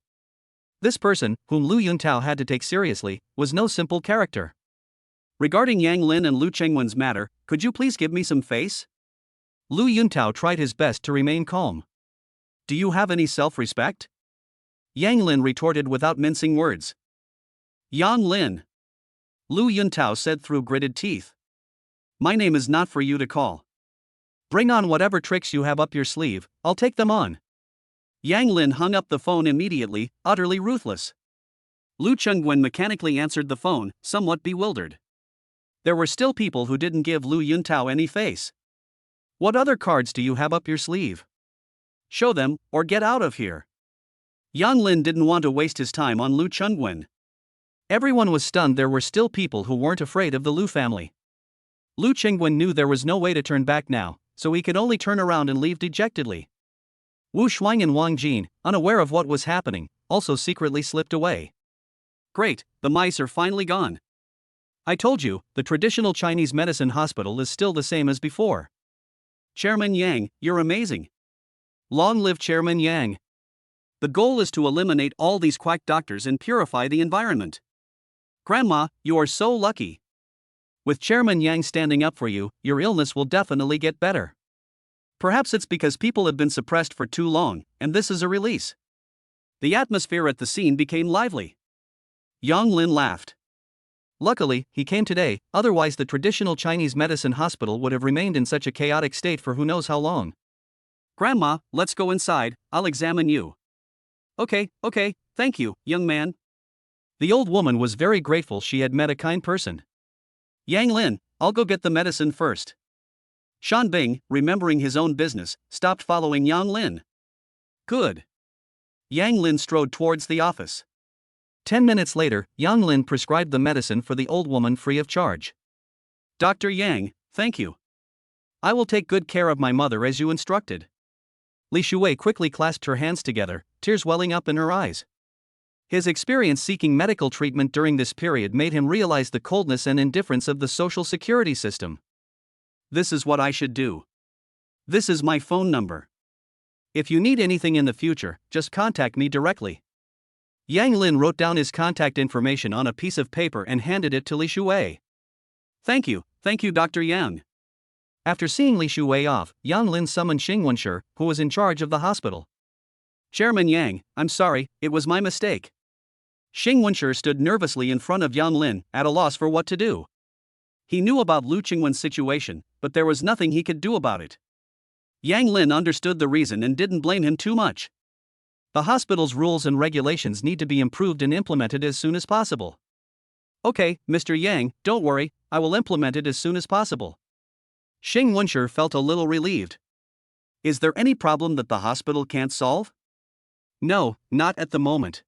This person, whom Lu Yuntao had to take seriously, was no simple character. Regarding Yang Lin and Lu Qingwen's matter, could you please give me some face? Lu Yuntao tried his best to remain calm. Do you have any self-respect? Yang Lin retorted without mincing words. Yang Lin. Lu Yuntao said through gritted teeth. My name is not for you to call. Bring on whatever tricks you have up your sleeve, I'll take them on. Yang Lin hung up the phone immediately, utterly ruthless. Lu Chengwen mechanically answered the phone, somewhat bewildered. There were still people who didn't give Lu Yuntao any face. What other cards do you have up your sleeve? Show them, or get out of here. Yang Lin didn't want to waste his time on Lu Chengwen. Everyone was stunned. There were still people who weren't afraid of the Lu family. Lu Chengwen knew there was no way to turn back now, so he could only turn around and leave dejectedly. Wu Shuang and Wang Jin, unaware of what was happening, also secretly slipped away. Great, the mice are finally gone. I told you, the traditional Chinese medicine hospital is still the same as before. Chairman Yang, you're amazing. Long live Chairman Yang. The goal is to eliminate all these quack doctors and purify the environment. Grandma, you are so lucky. With Chairman Yang standing up for you, your illness will definitely get better. Perhaps it's because people have been suppressed for too long, and this is a release. The atmosphere at the scene became lively. Yang Lin laughed. Luckily, he came today, otherwise the traditional Chinese medicine hospital would have remained in such a chaotic state for who knows how long. Grandma, let's go inside, I'll examine you. Okay, thank you, young man. The old woman was very grateful she had met a kind person. Yang Lin, I'll go get the medicine first. Shan Bing, remembering his own business, stopped following Yang Lin. Good. Yang Lin strode towards the office. 10 minutes later, Yang Lin prescribed the medicine for the old woman free of charge. Dr. Yang, thank you. I will take good care of my mother as you instructed. Li Shuwei quickly clasped her hands together, tears welling up in her eyes. His experience seeking medical treatment during this period made him realize the coldness and indifference of the social security system. This is what I should do. This is my phone number. If you need anything in the future, just contact me directly. Yang Lin wrote down his contact information on a piece of paper and handed it to Li Shuwei. Thank you, Dr. Yang. After seeing Li Shuwei off, Yang Lin summoned Xing Wenshi, who was in charge of the hospital. Chairman Yang, I'm sorry, it was my mistake. Xing Wenshi stood nervously in front of Yang Lin, at a loss for what to do. He knew about Lu Qingwen's situation, but there was nothing he could do about it. Yang Lin understood the reason and didn't blame him too much. The hospital's rules and regulations need to be improved and implemented as soon as possible. Okay, Mr. Yang, don't worry, I will implement it as soon as possible. Xing Wenshi felt a little relieved. Is there any problem that the hospital can't solve? No, not at the moment.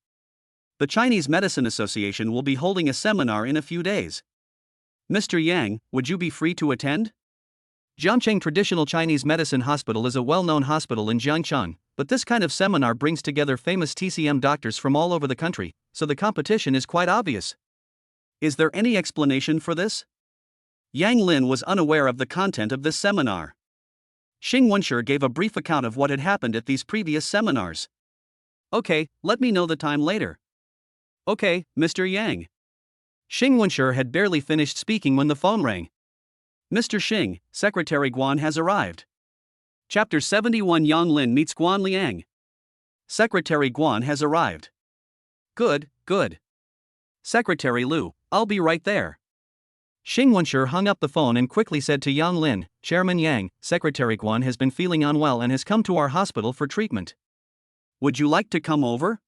The Chinese Medicine Association will be holding a seminar in a few days. Mr. Yang, would you be free to attend? Jiangcheng Traditional Chinese Medicine Hospital is a well-known hospital in Jiangcheng, but this kind of seminar brings together famous TCM doctors from all over the country, so the competition is quite obvious. Is there any explanation for this? Yang Lin was unaware of the content of this seminar. Xing Wenshi gave a brief account of what had happened at these previous seminars. Okay, let me know the time later. Okay, Mr. Yang. Xing Wenshi had barely finished speaking when the phone rang. Mr. Xing, Secretary Guan has arrived. Chapter 71 Yang Lin meets Guan Liang. Secretary Guan has arrived. Good. Secretary Lu, I'll be right there. Xing Wenshi hung up the phone and quickly said to Yang Lin, Chairman Yang, Secretary Guan has been feeling unwell and has come to our hospital for treatment. Would you like to come over?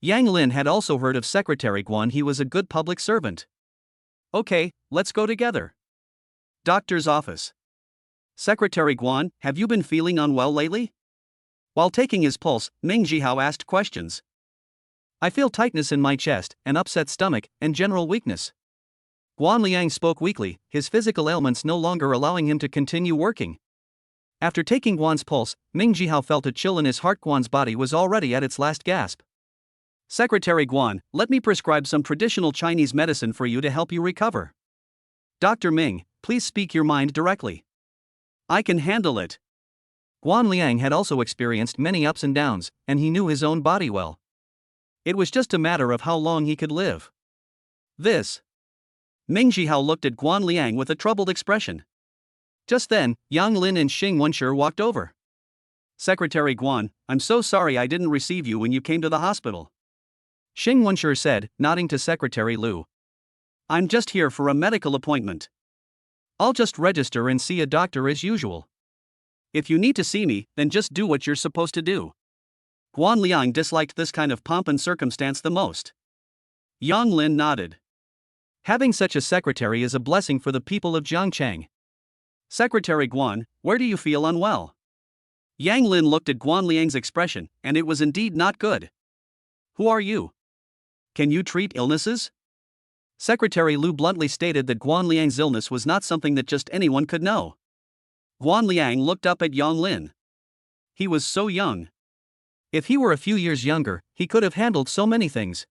Yang Lin had also heard of Secretary Guan. He was a good public servant. Okay, let's go together. Doctor's office. Secretary Guan, have you been feeling unwell lately? While taking his pulse, Ming Jihao asked questions. I feel tightness in my chest, an upset stomach, and general weakness. Guan Liang spoke weakly, his physical ailments no longer allowing him to continue working. After taking Guan's pulse, Ming Jihao felt a chill in his heart. Guan's body was already at its last gasp. Secretary Guan, let me prescribe some traditional Chinese medicine for you to help you recover. Dr. Ming, please speak your mind directly. I can handle it. Guan Liang had also experienced many ups and downs, and he knew his own body well. It was just a matter of how long he could live. Ming Jihao looked at Guan Liang with a troubled expression. Just then, Yang Lin and Xing Wenshi walked over. Secretary Guan, I'm so sorry I didn't receive you when you came to the hospital. Xing Wenshi said, nodding to Secretary Lu. I'm just here for a medical appointment. I'll just register and see a doctor as usual. If you need to see me, then just do what you're supposed to do. Guan Liang disliked this kind of pomp and circumstance the most. Yang Lin nodded. Having such a secretary is a blessing for the people of Jiangcheng. Secretary Guan, where do you feel unwell? Yang Lin looked at Guan Liang's expression, and it was indeed not good. Who are you? Can you treat illnesses? Secretary Lu bluntly stated that Guan Liang's illness was not something that just anyone could know. Guan Liang looked up at Yang Lin. He was so young. If he were a few years younger, he could have handled so many things.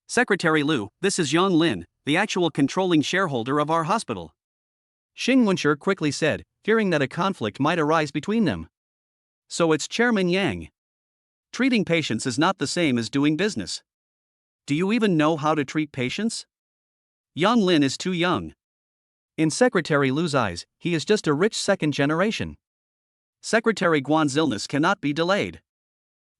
Secretary Lu, this is Yang Lin, the actual controlling shareholder of our hospital. Xing Wenshi quickly said, fearing that a conflict might arise between them. So it's Chairman Yang. Treating patients is not the same as doing business. Do you even know how to treat patients? Yang Lin is too young. In Secretary Lu's eyes, he is just a rich second generation. Secretary Guan's illness cannot be delayed.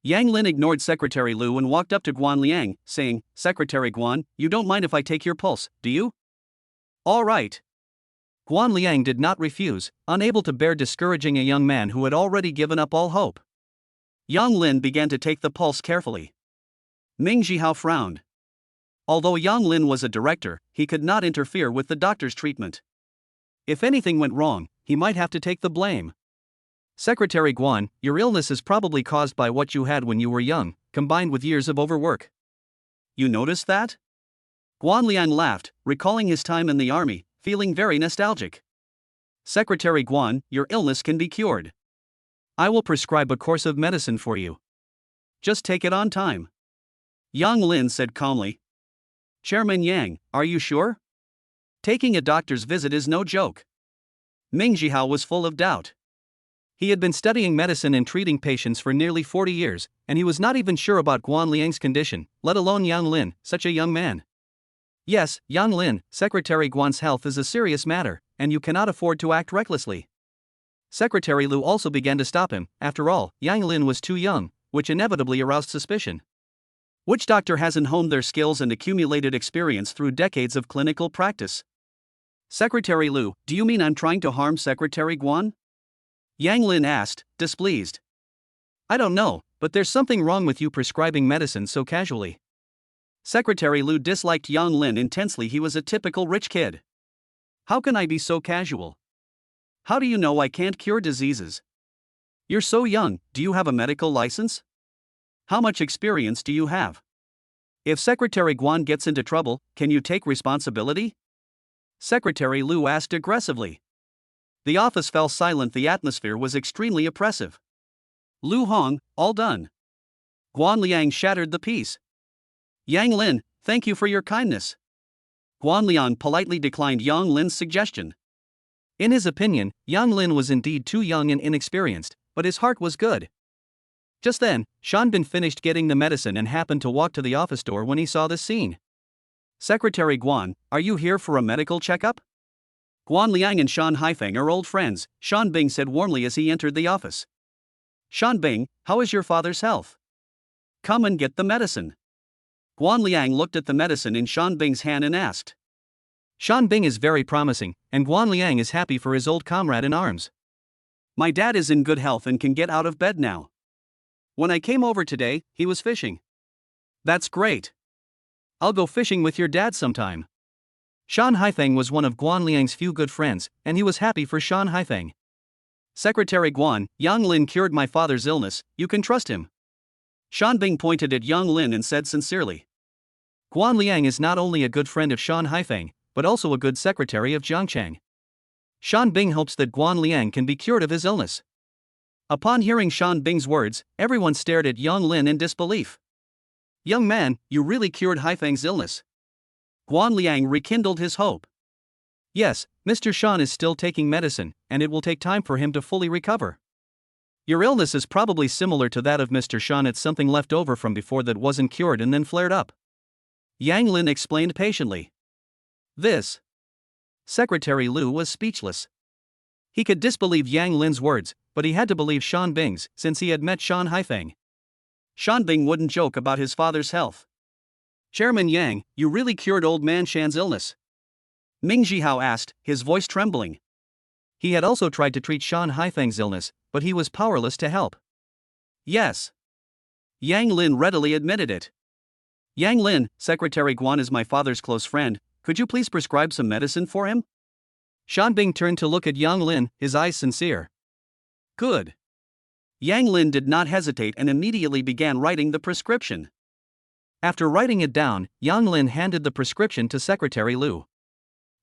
Yang Lin ignored Secretary Lu and walked up to Guan Liang, saying, Secretary Guan, you don't mind if I take your pulse, do you? All right. Guan Liang did not refuse, unable to bear discouraging a young man who had already given up all hope. Yang Lin began to take the pulse carefully. Ming Jihao frowned. Although Yang Lin was a director, he could not interfere with the doctor's treatment. If anything went wrong, he might have to take the blame. Secretary Guan, your illness is probably caused by what you had when you were young, combined with years of overwork. You noticed that? Guan Liang laughed, recalling his time in the army, feeling very nostalgic. Secretary Guan, your illness can be cured. I will prescribe a course of medicine for you. Just take it on time. Yang Lin said calmly. Chairman Yang, are you sure? Taking a doctor's visit is no joke. Ming Jihao was full of doubt. He had been studying medicine and treating patients for nearly 40 years, and he was not even sure about Guan Liang's condition, let alone Yang Lin, such a young man. Yes, Yang Lin, Secretary Guan's health is a serious matter, and you cannot afford to act recklessly. Secretary Lu also began to stop him. After all, Yang Lin was too young, which inevitably aroused suspicion. Which doctor hasn't honed their skills and accumulated experience through decades of clinical practice? Secretary Lu, do you mean I'm trying to harm Secretary Guan? Yang Lin asked, displeased. I don't know, but there's something wrong with you prescribing medicine so casually. Secretary Lu disliked Yang Lin intensely. He was a typical rich kid. How can I be so casual? How do you know I can't cure diseases? You're so young, do you have a medical license? How much experience do you have? If Secretary Guan gets into trouble, can you take responsibility? Secretary Lu asked aggressively. The office fell silent. The atmosphere was extremely oppressive. Lu Hong, all done. Guan Liang shattered the peace. Yang Lin, thank you for your kindness. Guan Liang politely declined Yang Lin's suggestion. In his opinion, Yang Lin was indeed too young and inexperienced, but his heart was good. Just then, Shan Bin finished getting the medicine and happened to walk to the office door when he saw this scene. Secretary Guan, are you here for a medical checkup? Guan Liang and Shan Haifeng are old friends, Shan Bing said warmly as he entered the office. Shan Bing, how is your father's health? Come and get the medicine. Guan Liang looked at the medicine in Shan Bing's hand and asked. Shan Bing is very promising, and Guan Liang is happy for his old comrade in arms. My dad is in good health and can get out of bed now. When I came over today, he was fishing. That's great. I'll go fishing with your dad sometime. Shan Haifeng was one of Guan Liang's few good friends, and he was happy for Shan Haifeng. Secretary Guan, Yang Lin cured my father's illness, you can trust him. Shan Bing pointed at Yang Lin and said sincerely. Guan Liang is not only a good friend of Shan Haifeng, but also a good secretary of Jiangchang. Shan Bing hopes that Guan Liang can be cured of his illness. Upon hearing Shan Bing's words, everyone stared at Yang Lin in disbelief. Young man, you really cured Haifeng's illness. Guan Liang rekindled his hope. Yes, Mr. Shan is still taking medicine, and it will take time for him to fully recover. Your illness is probably similar to that of Mr. Shan. It's something left over from before that wasn't cured and then flared up. Yang Lin explained patiently. This. Secretary Lu was speechless. He could disbelieve Yang Lin's words, but he had to believe Shan Bing's, since he had met Shan Haifeng. Shan Bing wouldn't joke about his father's health. Chairman Yang, you really cured old man Shan's illness? Ming Jihao asked, his voice trembling. He had also tried to treat Shan Haifeng's illness, but he was powerless to help. Yes. Yang Lin readily admitted it. Yang Lin, Secretary Guan is my father's close friend, could you please prescribe some medicine for him? Shan Bing turned to look at Yang Lin, his eyes sincere. Good. Yang Lin did not hesitate and immediately began writing the prescription. After writing it down, Yang Lin handed the prescription to Secretary Lu.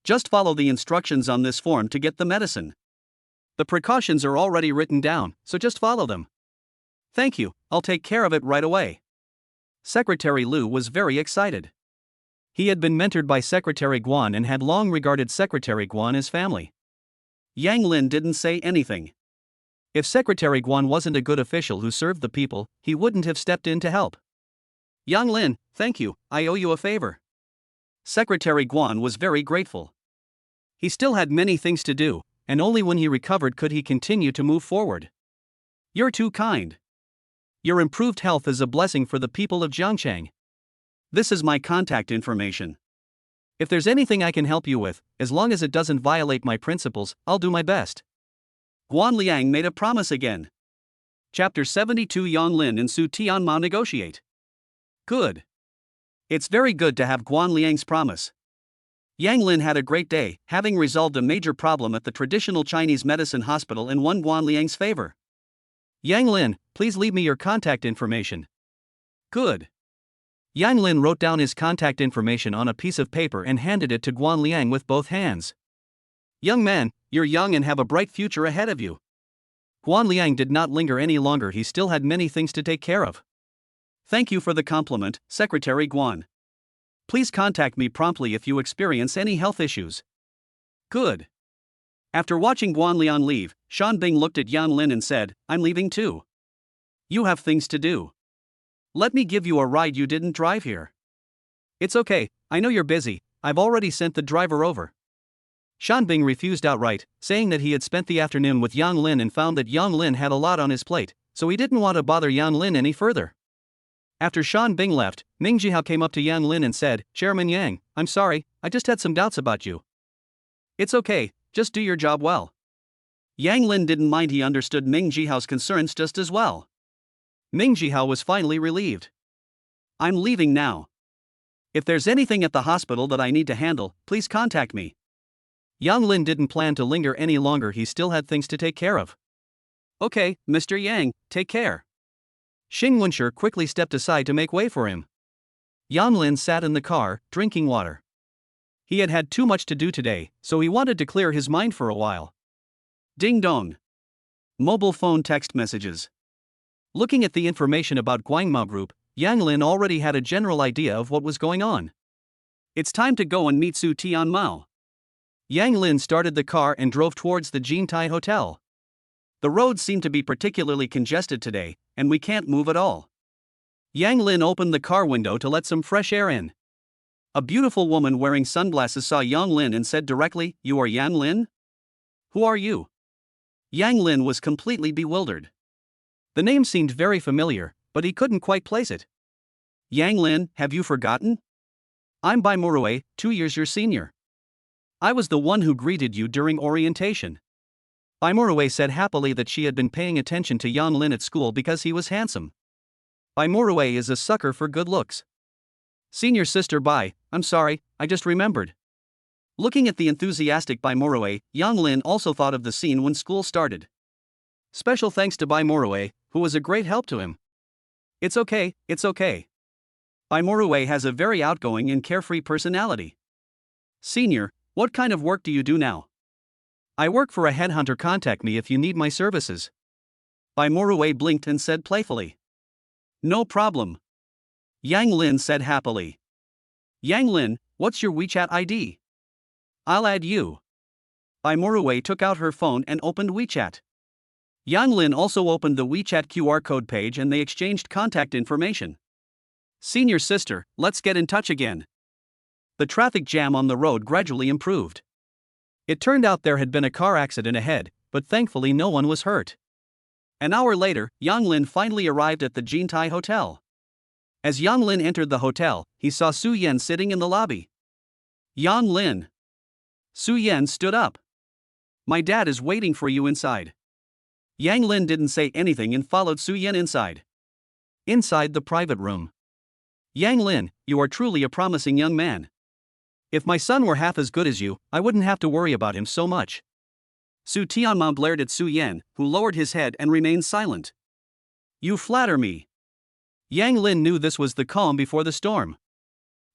Just follow the instructions on this form to get the medicine. The precautions are already written down, so just follow them. Thank you, I'll take care of it right away. Secretary Lu was very excited. He had been mentored by Secretary Guan and had long regarded Secretary Guan as family. Yang Lin didn't say anything. If Secretary Guan wasn't a good official who served the people, he wouldn't have stepped in to help. Yang Lin, thank you, I owe you a favor. Secretary Guan was very grateful. He still had many things to do, and only when he recovered could he continue to move forward. You're too kind. Your improved health is a blessing for the people of Jiangchang. This is my contact information. If there's anything I can help you with, as long as it doesn't violate my principles, I'll do my best. Guan Liang made a promise again. Chapter 72 Yang Lin and Su Tianmao negotiate. Good. It's very good to have Guan Liang's promise. Yang Lin had a great day, having resolved a major problem at the traditional Chinese medicine hospital and won Guan Liang's favor. Yang Lin, please leave me your contact information. Good. Yang Lin wrote down his contact information on a piece of paper and handed it to Guan Liang with both hands. Young man, you're young and have a bright future ahead of you. Guan Liang did not linger any longer. He still had many things to take care of. Thank you for the compliment, Secretary Guan. Please contact me promptly if you experience any health issues. Good. After watching Guan Lian leave, Shan Bing looked at Yan Lin and said, I'm leaving too. You have things to do. Let me give you a ride, you didn't drive here. It's okay, I know you're busy, I've already sent the driver over. Shan Bing refused outright, saying that he had spent the afternoon with Yang Lin and found that Yang Lin had a lot on his plate, so he didn't want to bother Yan Lin any further. After Shan Bing left, Ming Jihao came up to Yang Lin and said, Chairman Yang, I'm sorry, I just had some doubts about you. It's okay, just do your job well. Yang Lin didn't mind, he understood Ming Jihao's concerns just as well. Ming Jihao was finally relieved. I'm leaving now. If there's anything at the hospital that I need to handle, please contact me. Yang Lin didn't plan to linger any longer, he still had things to take care of. Okay, Mr. Yang, take care. Xing Wenshi quickly stepped aside to make way for him. Yang Lin sat in the car, drinking water. He had had too much to do today, so he wanted to clear his mind for a while. Ding dong. Mobile phone text messages. Looking at the information about Guangmao Group, Yang Lin already had a general idea of what was going on. It's time to go and meet Su Tianmao. Yang Lin started the car and drove towards the Jintai Hotel. The roads seem to be particularly congested today, and we can't move at all. Yang Lin opened the car window to let some fresh air in. A beautiful woman wearing sunglasses saw Yang Lin and said directly, You are Yang Lin? Who are you? Yang Lin was completely bewildered. The name seemed very familiar, but he couldn't quite place it. Yang Lin, have you forgotten? I'm Bai Murue, 2 years your senior. I was the one who greeted you during orientation. Bai Murue said happily that she had been paying attention to Yang Lin at school because he was handsome. Bai Murue is a sucker for good looks. Senior sister Bai, I'm sorry, I just remembered. Looking at the enthusiastic Bai Murue, Yang Lin also thought of the scene when school started. Special thanks to Bai Murue, who was a great help to him. It's okay, it's okay. Bai Murue has a very outgoing and carefree personality. Senior, what kind of work do you do now? I work for a headhunter, contact me if you need my services. Bai Murue blinked and said playfully. No problem. Yang Lin said happily. Yang Lin, what's your WeChat ID? I'll add you. Bai Murue took out her phone and opened WeChat. Yang Lin also opened the WeChat QR code page and they exchanged contact information. Senior sister, let's get in touch again. The traffic jam on the road gradually improved. It turned out there had been a car accident ahead, but thankfully no one was hurt. An hour later, Yang Lin finally arrived at the Jintai Hotel. As Yang Lin entered the hotel, he saw Su Yan sitting in the lobby. Yang Lin. Su Yan stood up. My dad is waiting for you inside. Yang Lin didn't say anything and followed Su Yan inside. Inside the private room. Yang Lin, you are truly a promising young man. If my son were half as good as you, I wouldn't have to worry about him so much. Su Tianmao glared at Su Yan, who lowered his head and remained silent. You flatter me. Yang Lin knew this was the calm before the storm.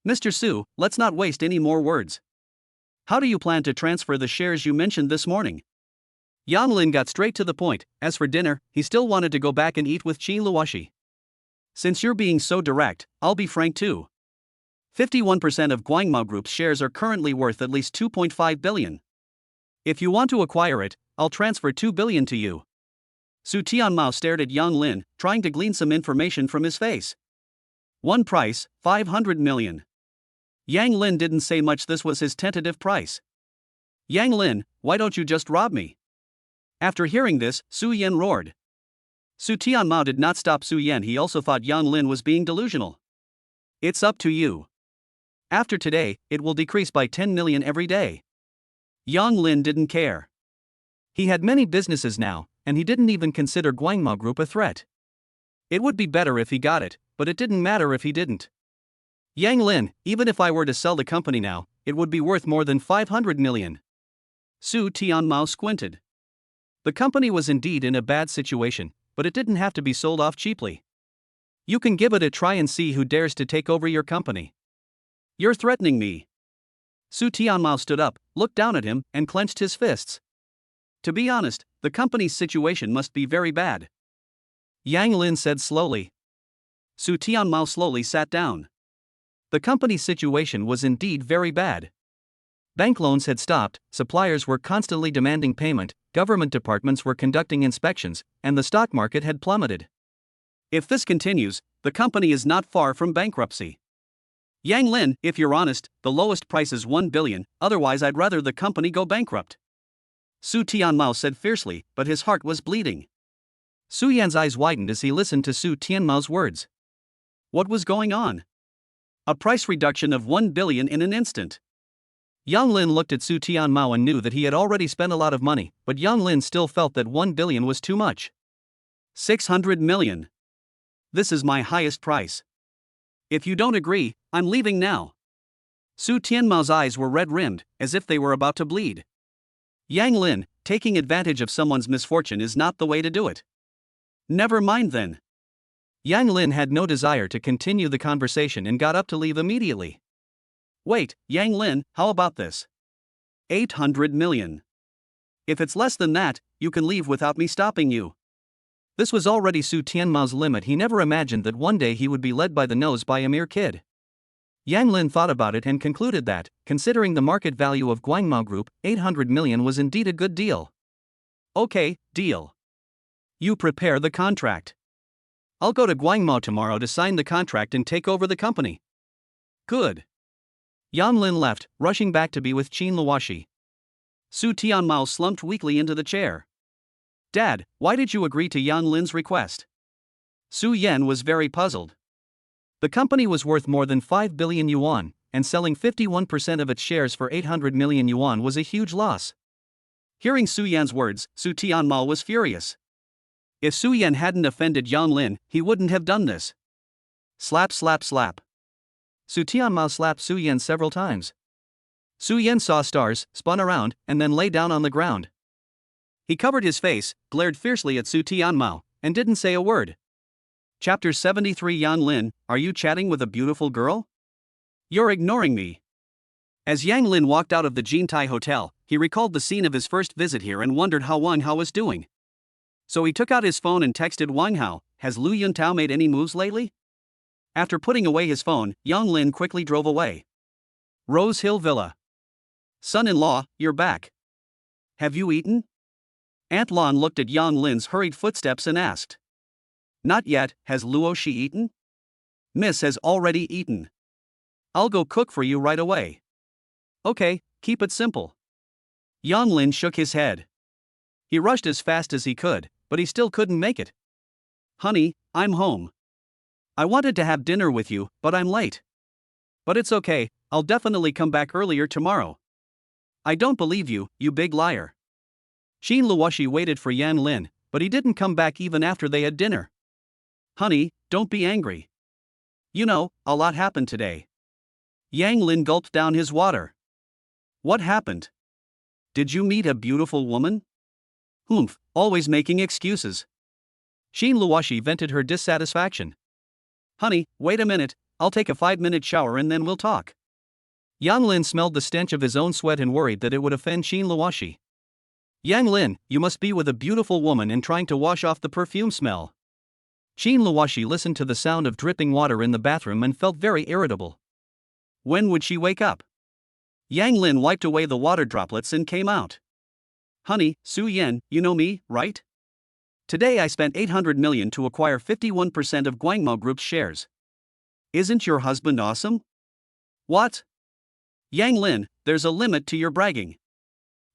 Mr. Su, let's not waste any more words. How do you plan to transfer the shares you mentioned this morning? Yang Lin got straight to the point. As for dinner, he still wanted to go back and eat with Qi Luoshi. Since you're being so direct, I'll be frank too. 51% of Guangmao Group's shares are currently worth at least 2.5 billion. If you want to acquire it, I'll transfer 2 billion to you. Su Tianmao stared at Yang Lin, trying to glean some information from his face. One price, 500 million. Yang Lin didn't say much, this was his tentative price. Yang Lin, why don't you just rob me? After hearing this, Su Yan roared. Su Tianmao did not stop Su Yan, he also thought Yang Lin was being delusional. It's up to you. After today, it will decrease by 10 million every day. Yang Lin didn't care. He had many businesses now, and he didn't even consider Guangmao Group a threat. It would be better if he got it, but it didn't matter if he didn't. Yang Lin, even if I were to sell the company now, it would be worth more than 500 million. Su Tianmao squinted. The company was indeed in a bad situation, but it didn't have to be sold off cheaply. You can give it a try and see who dares to take over your company. You're threatening me. Su Tianmao stood up, looked down at him, and clenched his fists. To be honest, the company's situation must be very bad. Yang Lin said slowly. Su Tianmao slowly sat down. The company's situation was indeed very bad. Bank loans had stopped, suppliers were constantly demanding payment, government departments were conducting inspections, and the stock market had plummeted. If this continues, the company is not far from bankruptcy. Yang Lin, if you're honest, the lowest price is 1 billion, otherwise I'd rather the company go bankrupt. Su Tianmao said fiercely, but his heart was bleeding. Su Yan's eyes widened as he listened to Su Tianmao's words. What was going on? A price reduction of 1 billion in an instant. Yang Lin looked at Su Tianmao and knew that he had already spent a lot of money, but Yang Lin still felt that 1 billion was too much. 600 million. This is my highest price. If you don't agree, I'm leaving now. Su Tianmao's eyes were red-rimmed, as if they were about to bleed. Yang Lin, taking advantage of someone's misfortune is not the way to do it. Never mind then. Yang Lin had no desire to continue the conversation and got up to leave immediately. Wait, Yang Lin, how about this? 800 million. If it's less than that, you can leave without me stopping you. This was already Su Tianmao's limit. He never imagined that one day he would be led by the nose by a mere kid. Yang Lin thought about it and concluded that, considering the market value of Guangmao Group, 800 million was indeed a good deal. Okay, deal. You prepare the contract. I'll go to Guangmao tomorrow to sign the contract and take over the company. Good. Yang Lin left, rushing back to be with Qin Luoshi. Su Tianmao slumped weakly into the chair. Dad, why did you agree to Yang Lin's request? Su Yan was very puzzled. The company was worth more than 5 billion yuan, and selling 51% of its shares for 800 million yuan was a huge loss. Hearing Su Yan's words, Su Tianmao was furious. If Su Yan hadn't offended Yang Lin, he wouldn't have done this. Slap slap slap. Su Tianmao slapped Su Yan several times. Su Yan saw stars, spun around, and then lay down on the ground. He covered his face, glared fiercely at Su Tianmao, and didn't say a word. Chapter 73. Yang Lin, are you chatting with a beautiful girl? You're ignoring me. As Yang Lin walked out of the Jintai Hotel, he recalled the scene of his first visit here and wondered how Wang Hao was doing. So he took out his phone and texted Wang Hao, has Lu Yuntao made any moves lately? After putting away his phone, Yang Lin quickly drove away. Rose Hill Villa. Son-in-law, you're back. Have you eaten? Aunt Lan looked at Yang Lin's hurried footsteps and asked. Not yet, has Luo Shi eaten? Miss has already eaten. I'll go cook for you right away. Okay, keep it simple. Yang Lin shook his head. He rushed as fast as he could, but he still couldn't make it. Honey, I'm home. I wanted to have dinner with you, but I'm late. But it's okay, I'll definitely come back earlier tomorrow. I don't believe you, you big liar. Qin Luoshi waited for Yang Lin, but he didn't come back even after they had dinner. Honey, don't be angry. You know, a lot happened today. Yang Lin gulped down his water. What happened? Did you meet a beautiful woman? Humph, always making excuses. Qin Luoshi vented her dissatisfaction. Honey, wait a minute, I'll take a 5-minute shower and then we'll talk. Yang Lin smelled the stench of his own sweat and worried that it would offend Qin Luoshi. Yang Lin, you must be with a beautiful woman and trying to wash off the perfume smell. Qin Luoshi listened to the sound of dripping water in the bathroom and felt very irritable. When would she wake up? Yang Lin wiped away the water droplets and came out. Honey, Su Yan, you know me, right? Today I spent 800 million to acquire 51% of Guangmao Group's shares. Isn't your husband awesome? What? Yang Lin, there's a limit to your bragging.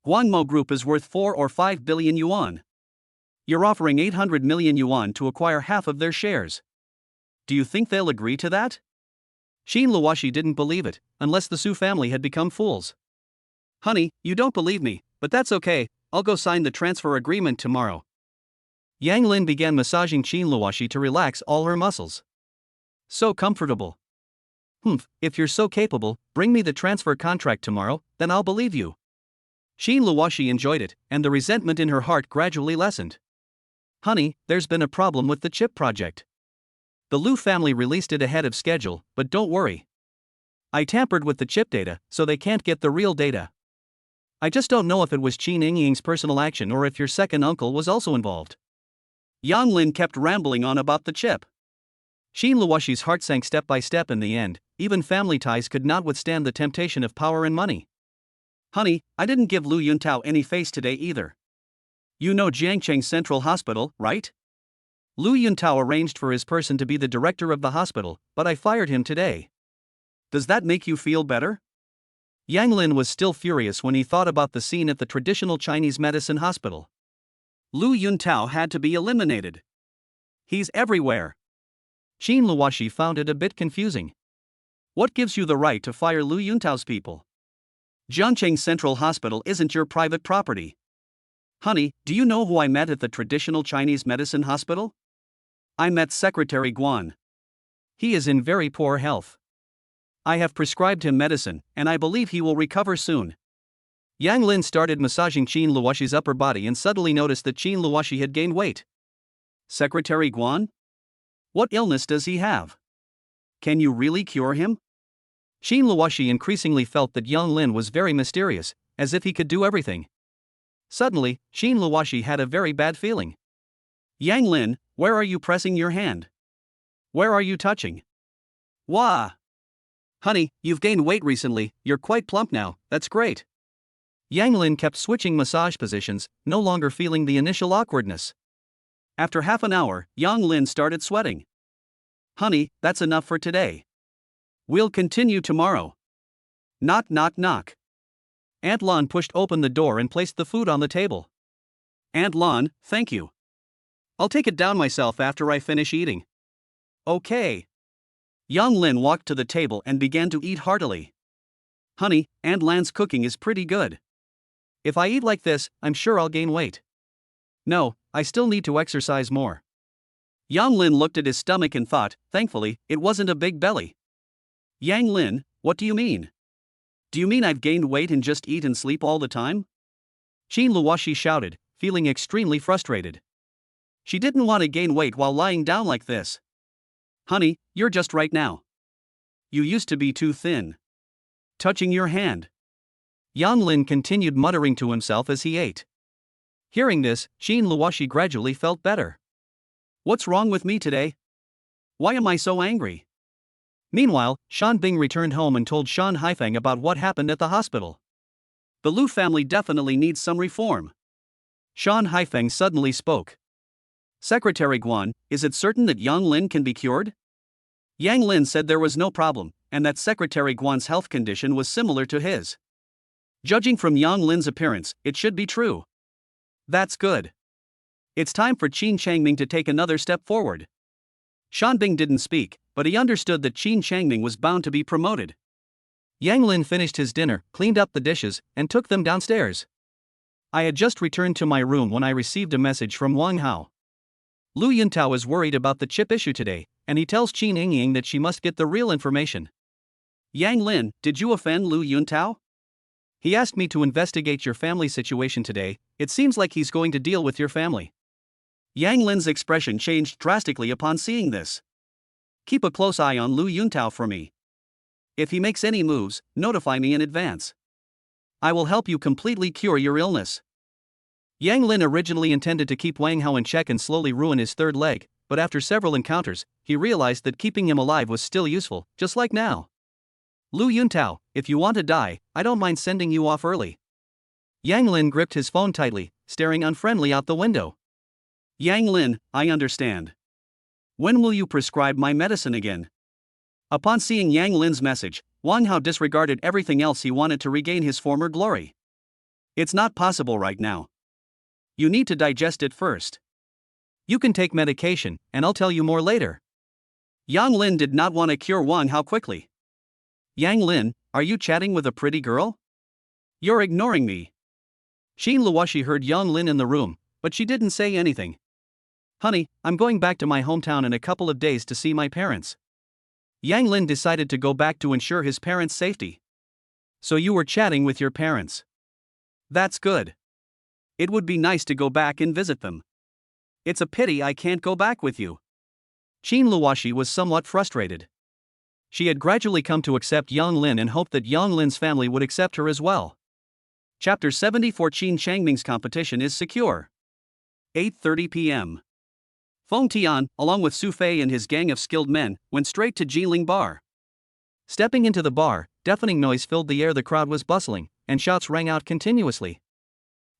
Guangmao Group is worth 4 or 5 billion yuan. You're offering 800 million yuan to acquire half of their shares. Do you think they'll agree to that? Qin Luoshi didn't believe it, unless the Su family had become fools. Honey, you don't believe me, but that's okay, I'll go sign the transfer agreement tomorrow. Yang Lin began massaging Qin Luoshi to relax all her muscles. So comfortable. Humph, if you're so capable, bring me the transfer contract tomorrow, then I'll believe you. Qin Luoshi enjoyed it, and the resentment in her heart gradually lessened. Honey, there's been a problem with the chip project. The Lu family released it ahead of schedule, but don't worry. I tampered with the chip data, so they can't get the real data. I just don't know if it was Qin Yingying's personal action or if your second uncle was also involved. Yang Lin kept rambling on about the chip. Xin Luoxi's heart sank step by step in the end. Even family ties could not withstand the temptation of power and money. Honey, I didn't give Lu Yuntao any face today either. You know Jiangcheng Central Hospital, right? Lu Yuntao arranged for his person to be the director of the hospital, but I fired him today. Does that make you feel better? Yang Lin was still furious when he thought about the scene at the traditional Chinese medicine hospital. Lu Yuntao had to be eliminated. He's everywhere. Xin Luoxi found it a bit confusing. What gives you the right to fire Lu Yuntao's people? Jiangcheng Central Hospital isn't your private property. Honey, do you know who I met at the traditional Chinese medicine hospital? I met Secretary Guan. He is in very poor health. I have prescribed him medicine, and I believe he will recover soon. Yang Lin started massaging Xin Luoxi's upper body and suddenly noticed that Xin Luoxi had gained weight. Secretary Guan? What illness does he have? Can you really cure him? Xin Luoxi increasingly felt that Yang Lin was very mysterious, as if he could do everything. Suddenly, Xin Luoxi had a very bad feeling. Yang Lin, where are you pressing your hand? Where are you touching? Wah! Honey, you've gained weight recently, you're quite plump now, that's great. Yang Lin kept switching massage positions, no longer feeling the initial awkwardness. After half an hour, Yang Lin started sweating. Honey, that's enough for today. We'll continue tomorrow. Knock knock knock. Aunt Lan pushed open the door and placed the food on the table. Aunt Lan, thank you. I'll take it down myself after I finish eating. Okay. Yang Lin walked to the table and began to eat heartily. Honey, Aunt Lan's cooking is pretty good. If I eat like this, I'm sure I'll gain weight. No, I still need to exercise more. Yang Lin looked at his stomach and thought, thankfully, it wasn't a big belly. Yang Lin, what do you mean? Do you mean I've gained weight and just eat and sleep all the time? Xin Luoxi shouted, feeling extremely frustrated. She didn't want to gain weight while lying down like this. Honey, you're just right now. You used to be too thin. Touching your hand. Yang Lin continued muttering to himself as he ate. Hearing this, Xin Luoxi gradually felt better. What's wrong with me today? Why am I so angry? Meanwhile, Shan Bing returned home and told Shan Haifeng about what happened at the hospital. The Lu family definitely needs some reform. Shan Haifeng suddenly spoke. Secretary Guan, is it certain that Yang Lin can be cured? Yang Lin said there was no problem, and that Secretary Guan's health condition was similar to his. Judging from Yang Lin's appearance, it should be true. That's good. It's time for Qin Changming to take another step forward. Shanbing didn't speak, but he understood that Qin Changming was bound to be promoted. Yang Lin finished his dinner, cleaned up the dishes, and took them downstairs. I had just returned to my room when I received a message from Wang Hao. Lu Yuntao is worried about the chip issue today, and he tells Qin Yingying that she must get the real information. Yang Lin, did you offend Lu Yuntao? He asked me to investigate your family situation today. It seems like he's going to deal with your family. Yang Lin's expression changed drastically upon seeing this. Keep a close eye on Lu Yuntao for me. If he makes any moves, notify me in advance. I will help you completely cure your illness. Yang Lin originally intended to keep Wang Hao in check and slowly ruin his third leg, but after several encounters, he realized that keeping him alive was still useful, just like now. Lu Yuntao, if you want to die, I don't mind sending you off early. Yang Lin gripped his phone tightly, staring unfriendly out the window. Yang Lin, I understand. When will you prescribe my medicine again? Upon seeing Yang Lin's message, Wang Hao disregarded everything else he wanted to regain his former glory. It's not possible right now. You need to digest it first. You can take medication, and I'll tell you more later. Yang Lin did not want to cure Wang Hao quickly. Yang Lin, are you chatting with a pretty girl? You're ignoring me. Xin Luoxi heard Yang Lin in the room, but she didn't say anything. Honey, I'm going back to my hometown in a couple of days to see my parents. Yang Lin decided to go back to ensure his parents' safety. So you were chatting with your parents. That's good. It would be nice to go back and visit them. It's a pity I can't go back with you. Xin Luoxi was somewhat frustrated. She had gradually come to accept Yang Lin and hoped that Yang Lin's family would accept her as well. Chapter 74 Qin Changming's competition is secure. 8:30 p.m. Feng Tian, along with Su Fei and his gang of skilled men, went straight to Jiling Bar. Stepping into the bar, deafening noise filled the air. The crowd was bustling, and shouts rang out continuously.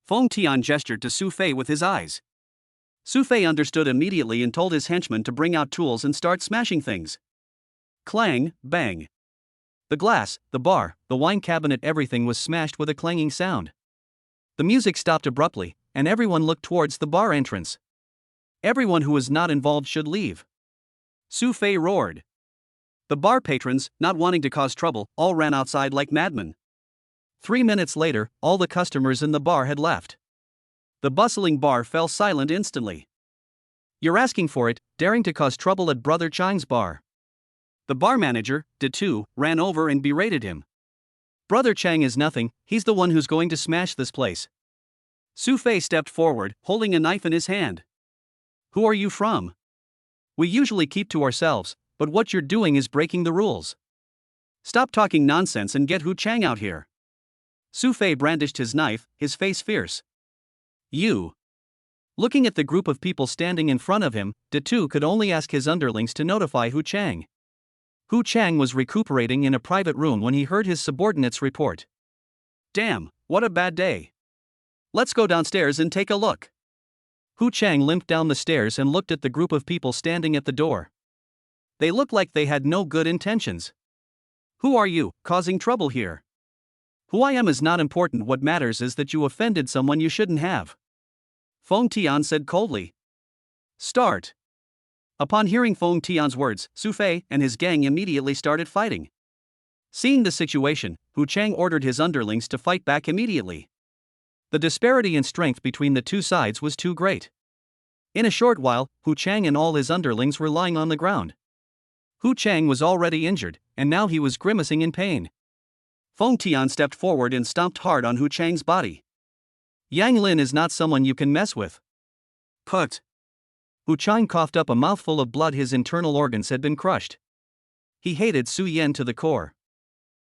Feng Tian gestured to Su Fei with his eyes. Su Fei understood immediately and told his henchmen to bring out tools and start smashing things. Clang, bang. The glass, the bar, the wine cabinet, everything was smashed with a clanging sound. The music stopped abruptly, and everyone looked towards the bar entrance. Everyone who was not involved should leave. Su Fei roared. The bar patrons, not wanting to cause trouble, all ran outside like madmen. 3 minutes later, all the customers in the bar had left. The bustling bar fell silent instantly. You're asking for it, daring to cause trouble at Brother Chang's bar. The bar manager, De Tu, ran over and berated him. Brother Chang is nothing, he's the one who's going to smash this place. Su Fei stepped forward, holding a knife in his hand. Who are you from? We usually keep to ourselves, but what you're doing is breaking the rules. Stop talking nonsense and get Hu Chang out here. Su Fei brandished his knife, his face fierce. You. Looking at the group of people standing in front of him, De Tu could only ask his underlings to notify Hu Chang. Hu Chang was recuperating in a private room when he heard his subordinates report. Damn, what a bad day. Let's go downstairs and take a look. Hu Chang limped down the stairs and looked at the group of people standing at the door. They looked like they had no good intentions. Who are you, causing trouble here? Who I am is not important, what matters is that you offended someone you shouldn't have. Feng Tian said coldly. Start. Upon hearing Feng Tian's words, Su Fei and his gang immediately started fighting. Seeing the situation, Hu Chang ordered his underlings to fight back immediately. The disparity in strength between the two sides was too great. In a short while, Hu Chang and all his underlings were lying on the ground. Hu Chang was already injured, and now he was grimacing in pain. Feng Tian stepped forward and stomped hard on Hu Chang's body. Yang Lin is not someone you can mess with. Put. Hu Chang coughed up a mouthful of blood. His internal organs had been crushed. He hated Su Yan to the core.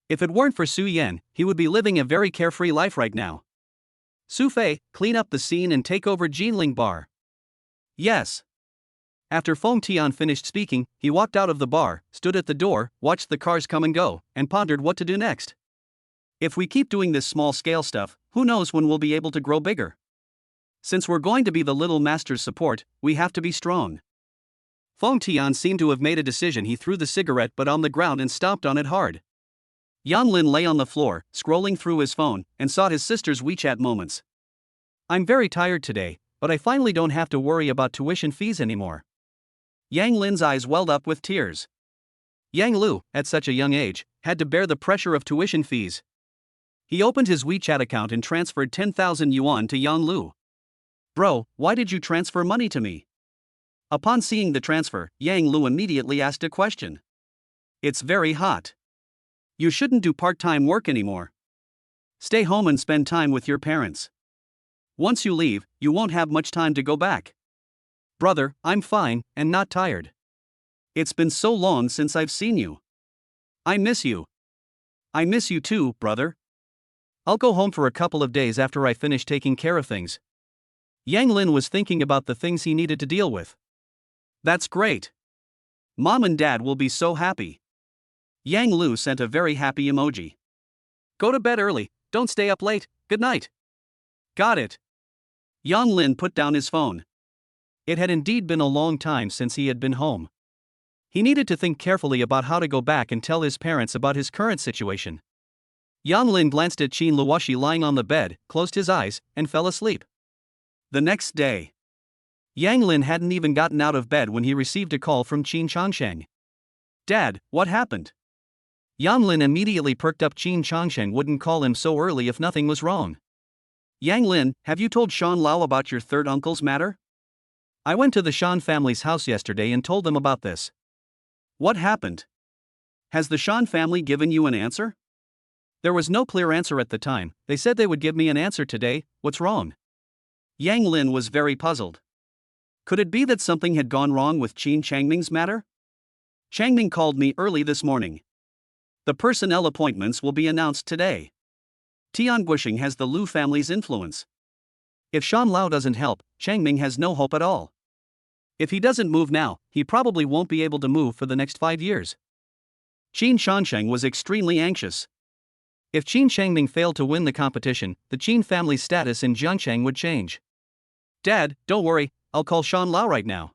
If it weren't for Su Yan, he would be living a very carefree life right now. Su Fei, clean up the scene and take over Jinling Bar. Yes. After Feng Tian finished speaking, he walked out of the bar, stood at the door, watched the cars come and go, and pondered what to do next. If we keep doing this small-scale stuff, who knows when we'll be able to grow bigger? Since we're going to be the little master's support, we have to be strong. Feng Tian seemed to have made a decision. He threw the cigarette butt on the ground and stomped on it hard. Yang Lin lay on the floor, scrolling through his phone, and sought his sister's WeChat moments. I'm very tired today, but I finally don't have to worry about tuition fees anymore. Yang Lin's eyes welled up with tears. Yang Lu, at such a young age, had to bear the pressure of tuition fees. He opened his WeChat account and transferred 10,000 yuan to Yang Lu. Bro, why did you transfer money to me? Upon seeing the transfer, Yang Lu immediately asked a question. It's very hot. You shouldn't do part-time work anymore. Stay home and spend time with your parents. Once you leave, you won't have much time to go back. Brother, I'm fine, and not tired. It's been so long since I've seen you. I miss you. I miss you too, brother. I'll go home for a couple of days after I finish taking care of things. Yang Lin was thinking about the things he needed to deal with. That's great. Mom and Dad will be so happy. Yang Lu sent a very happy emoji. Go to bed early, don't stay up late, good night. Got it. Yang Lin put down his phone. It had indeed been a long time since he had been home. He needed to think carefully about how to go back and tell his parents about his current situation. Yang Lin glanced at Qin Luoshi lying on the bed, closed his eyes, and fell asleep. The next day. Yang Lin hadn't even gotten out of bed when he received a call from Qin Changsheng. Dad, what happened? Yang Lin immediately perked up. Qin Changsheng wouldn't call him so early if nothing was wrong. Yang Lin, have you told Shan Lao about your third uncle's matter? I went to the Shan family's house yesterday and told them about this. What happened? Has the Shan family given you an answer? There was no clear answer at the time. They said they would give me an answer today. What's wrong? Yang Lin was very puzzled. Could it be that something had gone wrong with Qin Changming's matter? Changming called me early this morning. The personnel appointments will be announced today. Tian Guoxing has the Lu family's influence. If Shan Lao doesn't help, Changming has no hope at all. If he doesn't move now, he probably won't be able to move for the next 5 years. Qin Shansheng was extremely anxious. If Qin Shangming failed to win the competition, the Qin family's status in Jiangshang would change. Dad, don't worry, I'll call Shan Lao right now.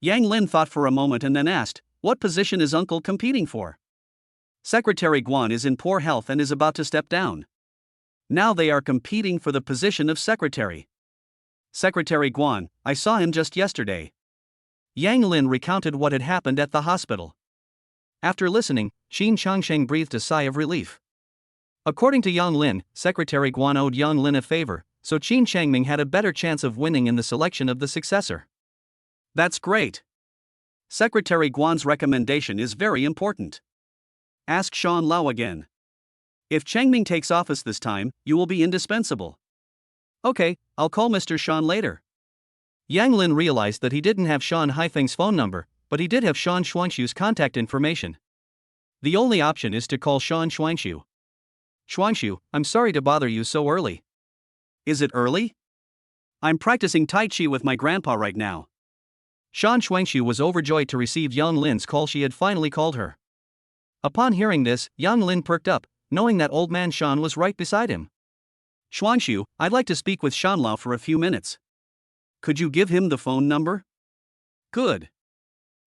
Yang Lin thought for a moment and then asked, what position is uncle competing for? Secretary Guan is in poor health and is about to step down. Now they are competing for the position of secretary. Secretary Guan, I saw him just yesterday. Yang Lin recounted what had happened at the hospital. After listening, Qin Changsheng breathed a sigh of relief. According to Yang Lin, Secretary Guan owed Yang Lin a favor, so Qin Changming had a better chance of winning in the selection of the successor. That's great. Secretary Guan's recommendation is very important. Ask Shan Lao again. If Changming takes office this time, you will be indispensable. Okay, I'll call Mr. Shan later. Yang Lin realized that he didn't have Shan Haifeng's phone number, but he did have Shan Xuanshu's contact information. The only option is to call Shan Xuanshu. Xuanshu, I'm sorry to bother you so early. Is it early? I'm practicing Tai Chi with my grandpa right now. Shan Xuanshu was overjoyed to receive Yang Lin's call. She had finally called her. Upon hearing this, Yang Lin perked up, knowing that old man Shan was right beside him. Xuanshu, I'd like to speak with Shan Lao for a few minutes. Could you give him the phone number? Good.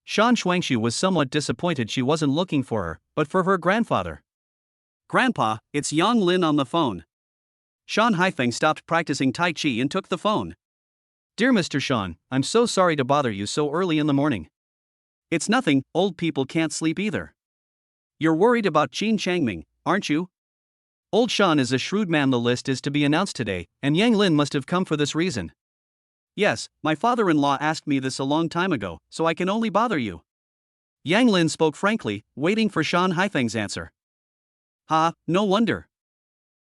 Shan Xuanshu was somewhat disappointed she wasn't looking for her, but for her grandfather. Grandpa, it's Yang Lin on the phone. Shan Haifeng stopped practicing Tai Chi and took the phone. Dear Mr. Shan, I'm so sorry to bother you so early in the morning. It's nothing, old people can't sleep either. You're worried about Qin Changming, aren't you? Old Shan is a shrewd man. The list is to be announced today, and Yang Lin must have come for this reason. Yes, my father-in-law asked me this a long time ago, so I can only bother you. Yang Lin spoke frankly, waiting for Shan Haifeng's answer. Ha, no wonder.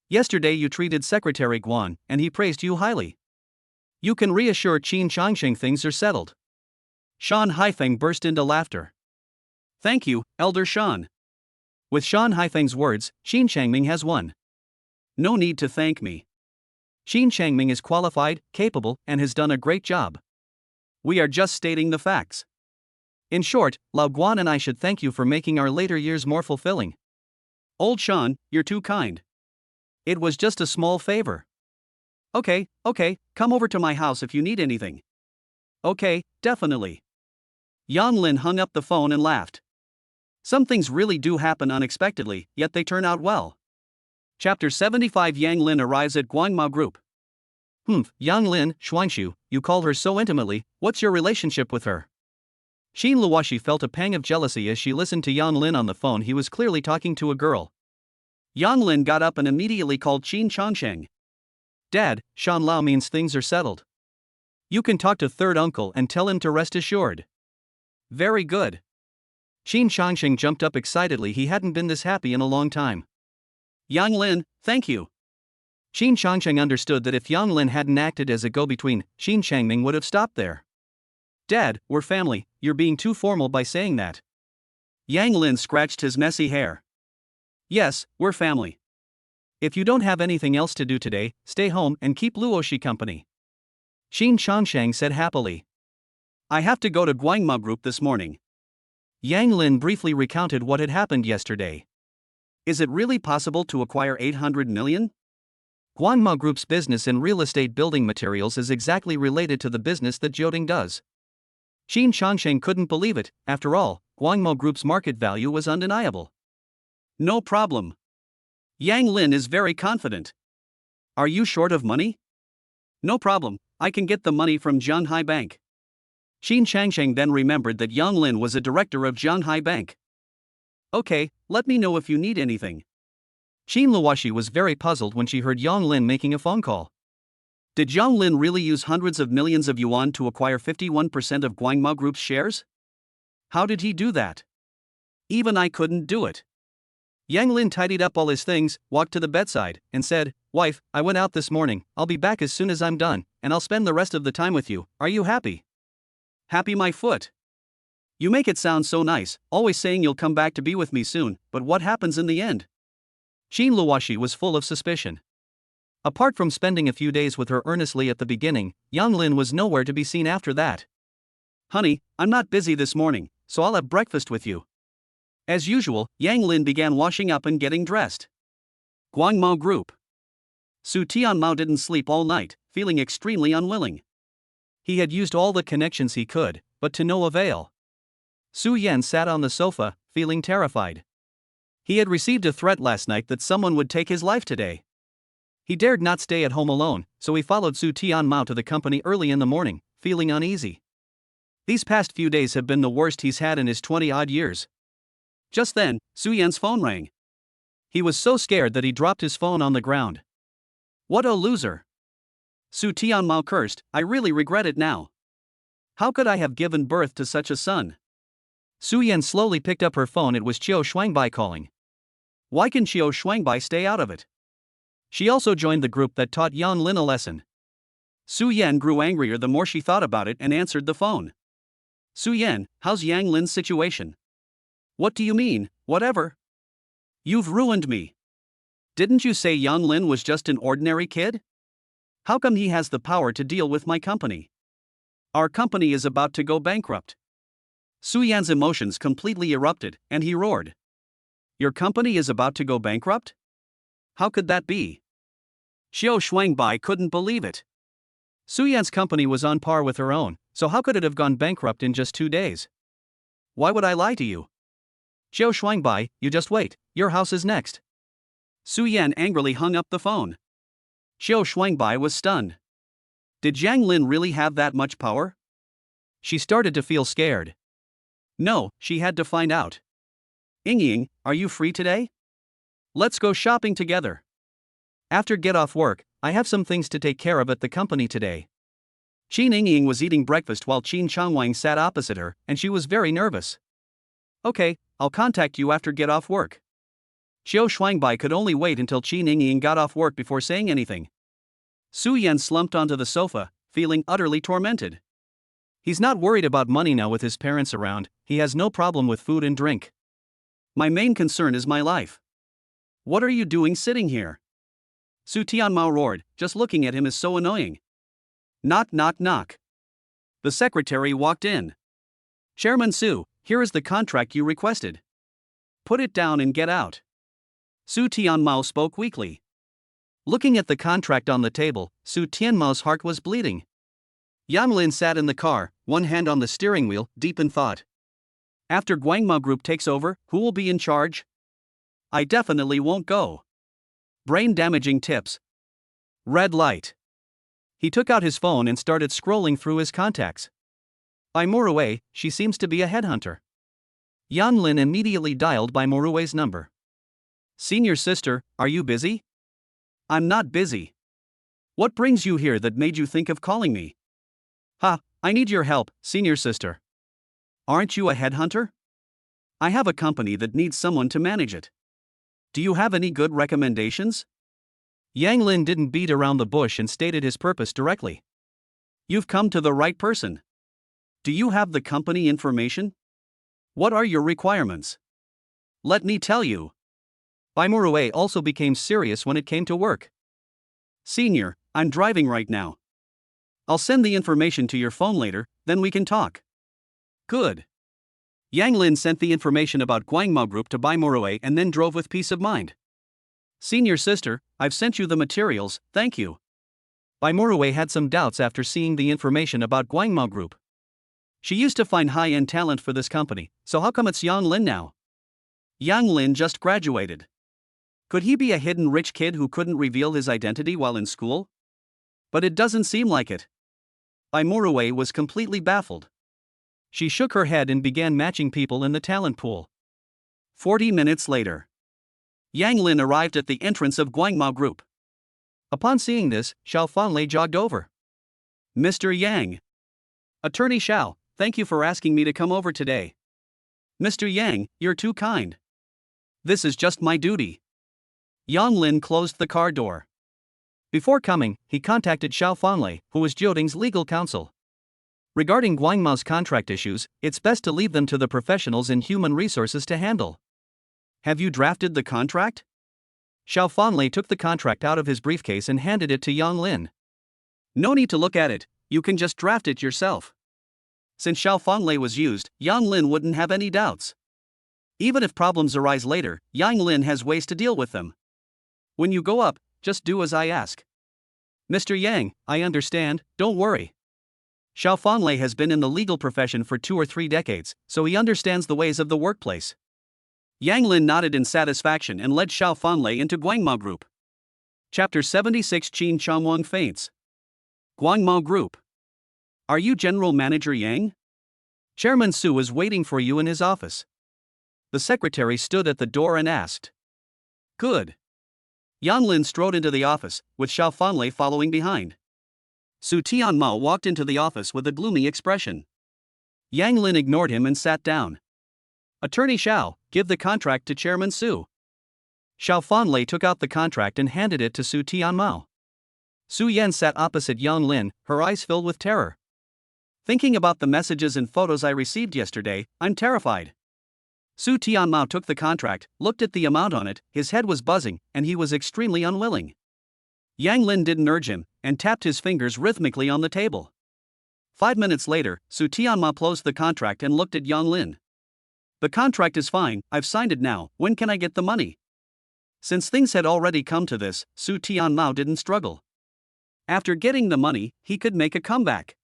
Yesterday you treated Secretary Guan, and he praised you highly. You can reassure Qin Changsheng things are settled. Shan Haifeng burst into laughter. Thank you, Elder Shan. With Shan Haifeng's words, Qin Changming has won. No need to thank me. Qin Changming is qualified, capable, and has done a great job. We are just stating the facts. In short, Lao Guan and I should thank you for making our later years more fulfilling. Old Shan, you're too kind. It was just a small favor. Okay, come over to my house if you need anything. Okay, definitely. Yang Lin hung up the phone and laughed. Some things really do happen unexpectedly, yet they turn out well. Chapter 75. Yang Lin arrives at Guangmao Group. Yang Lin, Xuanshu, you call her so intimately, what's your relationship with her? Xin Luoshi felt a pang of jealousy as she listened to Yang Lin on the phone. He was clearly talking to a girl. Yang Lin got up and immediately called Qin Changsheng. Dad, Shan Lao means things are settled. You can talk to third uncle and tell him to rest assured. Very good. Qin Changsheng jumped up excitedly. He hadn't been this happy in a long time. Yang Lin, thank you. Qin Changsheng understood that if Yang Lin hadn't acted as a go-between, Qin Changming would have stopped there. Dad, we're family, you're being too formal by saying that. Yang Lin scratched his messy hair. Yes, we're family. If you don't have anything else to do today, stay home and keep Luoshi company. Qin Changsheng said happily. I have to go to Guangmao Group this morning. Yang Lin briefly recounted what had happened yesterday. Is it really possible to acquire 800 million? Guangmao Group's business in real estate building materials is exactly related to the business that Jioding does. Qin Changsheng couldn't believe it. After all, Guangmao Group's market value was undeniable. No problem. Yang Lin is very confident. Are you short of money? No problem, I can get the money from Jianghai Bank. Qin Changsheng then remembered that Yang Lin was a director of Jianghai Bank. Okay, let me know if you need anything. Qin Luoshi was very puzzled when she heard Yang Lin making a phone call. Did Yang Lin really use hundreds of millions of yuan to acquire 51% of Guangmao Group's shares? How did he do that? Even I couldn't do it. Yang Lin tidied up all his things, walked to the bedside, and said, Wife, I went out this morning, I'll be back as soon as I'm done, and I'll spend the rest of the time with you. Are you happy? Happy my foot. You make it sound so nice, always saying you'll come back to be with me soon, but what happens in the end? Qin Luoshi was full of suspicion. Apart from spending a few days with her earnestly at the beginning, Yang Lin was nowhere to be seen after that. Honey, I'm not busy this morning, so I'll have breakfast with you. As usual, Yang Lin began washing up and getting dressed. Guangmao Group. Su Tianmao didn't sleep all night, feeling extremely unwilling. He had used all the connections he could, but to no avail. Su Yan sat on the sofa, feeling terrified. He had received a threat last night that someone would take his life today. He dared not stay at home alone, so he followed Su Tianmao to the company early in the morning, feeling uneasy. These past few days have been the worst he's had in his 20-odd years. Just then, Su Yan's phone rang. He was so scared that he dropped his phone on the ground. What a loser! Su Tianmao cursed, I really regret it now. How could I have given birth to such a son? Su Yan slowly picked up her phone. It was Qiu Shuangbai calling. Why can Qiu Shuangbai stay out of it? She also joined the group that taught Yang Lin a lesson. Su Yan grew angrier the more she thought about it and answered the phone. Su Yan, how's Yang Lin's situation? What do you mean, whatever? You've ruined me. Didn't you say Yang Lin was just an ordinary kid? How come he has the power to deal with my company? Our company is about to go bankrupt. Su Yan's emotions completely erupted, and he roared. Your company is about to go bankrupt? How could that be? Qiu Shuangbai couldn't believe it. Su Yan's company was on par with her own, so how could it have gone bankrupt in just 2 days? Why would I lie to you? Qiu Shuangbai, you just wait, your house is next. Su Yan angrily hung up the phone. Qiu Shuangbai was stunned. Did Yang Lin really have that much power? She started to feel scared. No, she had to find out. Ying, are you free today? Let's go shopping together. After get off work, I have some things to take care of at the company today. Qin Ying was eating breakfast while Qin Changwang sat opposite her, and she was very nervous. Okay, I'll contact you after get off work. Qiu Shuangbai could only wait until Qin Ying got off work before saying anything. Su Yan slumped onto the sofa, feeling utterly tormented. He's not worried about money now with his parents around, he has no problem with food and drink. My main concern is my life. What are you doing sitting here? Su Tianmao roared, just looking at him is so annoying. Knock knock knock. The secretary walked in. Chairman Su, here is the contract you requested. Put it down and get out. Su Tianmao spoke weakly. Looking at the contract on the table, Su Tianmao's heart was bleeding. Yang Lin sat in the car, one hand on the steering wheel, deep in thought. After Guangmao Group takes over, who will be in charge? I definitely won't go. Brain-damaging tips. Red light. He took out his phone and started scrolling through his contacts. By Morue, she seems to be a headhunter. Yang Lin immediately dialed by Morue's number. Senior sister, are you busy? I'm not busy. What brings you here that made you think of calling me? Ha, I need your help, senior sister. Aren't you a headhunter? I have a company that needs someone to manage it. Do you have any good recommendations? Yang Lin didn't beat around the bush and stated his purpose directly. You've come to the right person. Do you have the company information? What are your requirements? Let me tell you. Bai Morue also became serious when it came to work. Senior, I'm driving right now. I'll send the information to your phone later, then we can talk. Good. Yang Lin sent the information about Guangmao Group to Bai Morue and then drove with peace of mind. Senior sister, I've sent you the materials, thank you. Bai Morue had some doubts after seeing the information about Guangmao Group. She used to find high-end talent for this company, so how come it's Yang Lin now? Yang Lin just graduated. Could he be a hidden rich kid who couldn't reveal his identity while in school? But it doesn't seem like it. Bai Morue was completely baffled. She shook her head and began matching people in the talent pool. 40 minutes later, Yang Lin arrived at the entrance of Guangmao Group. Upon seeing this, Xiao Fanlei jogged over. Mr. Yang. Attorney Xiao, thank you for asking me to come over today. Mr. Yang, you're too kind. This is just my duty. Yang Lin closed the car door. Before coming, he contacted Xiao Fanlei, who was Jioding's legal counsel. Regarding Guangmao's contract issues, it's best to leave them to the professionals in human resources to handle. Have you drafted the contract? Xiao Fanlei took the contract out of his briefcase and handed it to Yang Lin. No need to look at it, you can just draft it yourself. Since Xiao Fanlei was used, Yang Lin wouldn't have any doubts. Even if problems arise later, Yang Lin has ways to deal with them. When you go up, just do as I ask. Mr. Yang, I understand, don't worry. Xiao Fanlei has been in the legal profession for 2 or 3 decades, so he understands the ways of the workplace. Yang Lin nodded in satisfaction and led Xiao Fanlei into Guangmao Group. Chapter 76 Qin Changwang faints. Guangmao Group. Are you General Manager Yang? Chairman Su is waiting for you in his office. The secretary stood at the door and asked. Good. Yang Lin strode into the office, with Xiao Fanlei following behind. Su Tianmao walked into the office with a gloomy expression. Yang Lin ignored him and sat down. Attorney Xiao, give the contract to Chairman Su. Xiao Fanlei took out the contract and handed it to Su Tianmao. Su Yan sat opposite Yang Lin, her eyes filled with terror. Thinking about the messages and photos I received yesterday, I'm terrified. Su Tianmao took the contract, looked at the amount on it, his head was buzzing, and he was extremely unwilling. Yang Lin didn't urge him, and tapped his fingers rhythmically on the table. 5 minutes later, Su Tianmao closed the contract and looked at Yang Lin. The contract is fine, I've signed it now, when can I get the money? Since things had already come to this, Su Tianmao didn't struggle. After getting the money, he could make a comeback.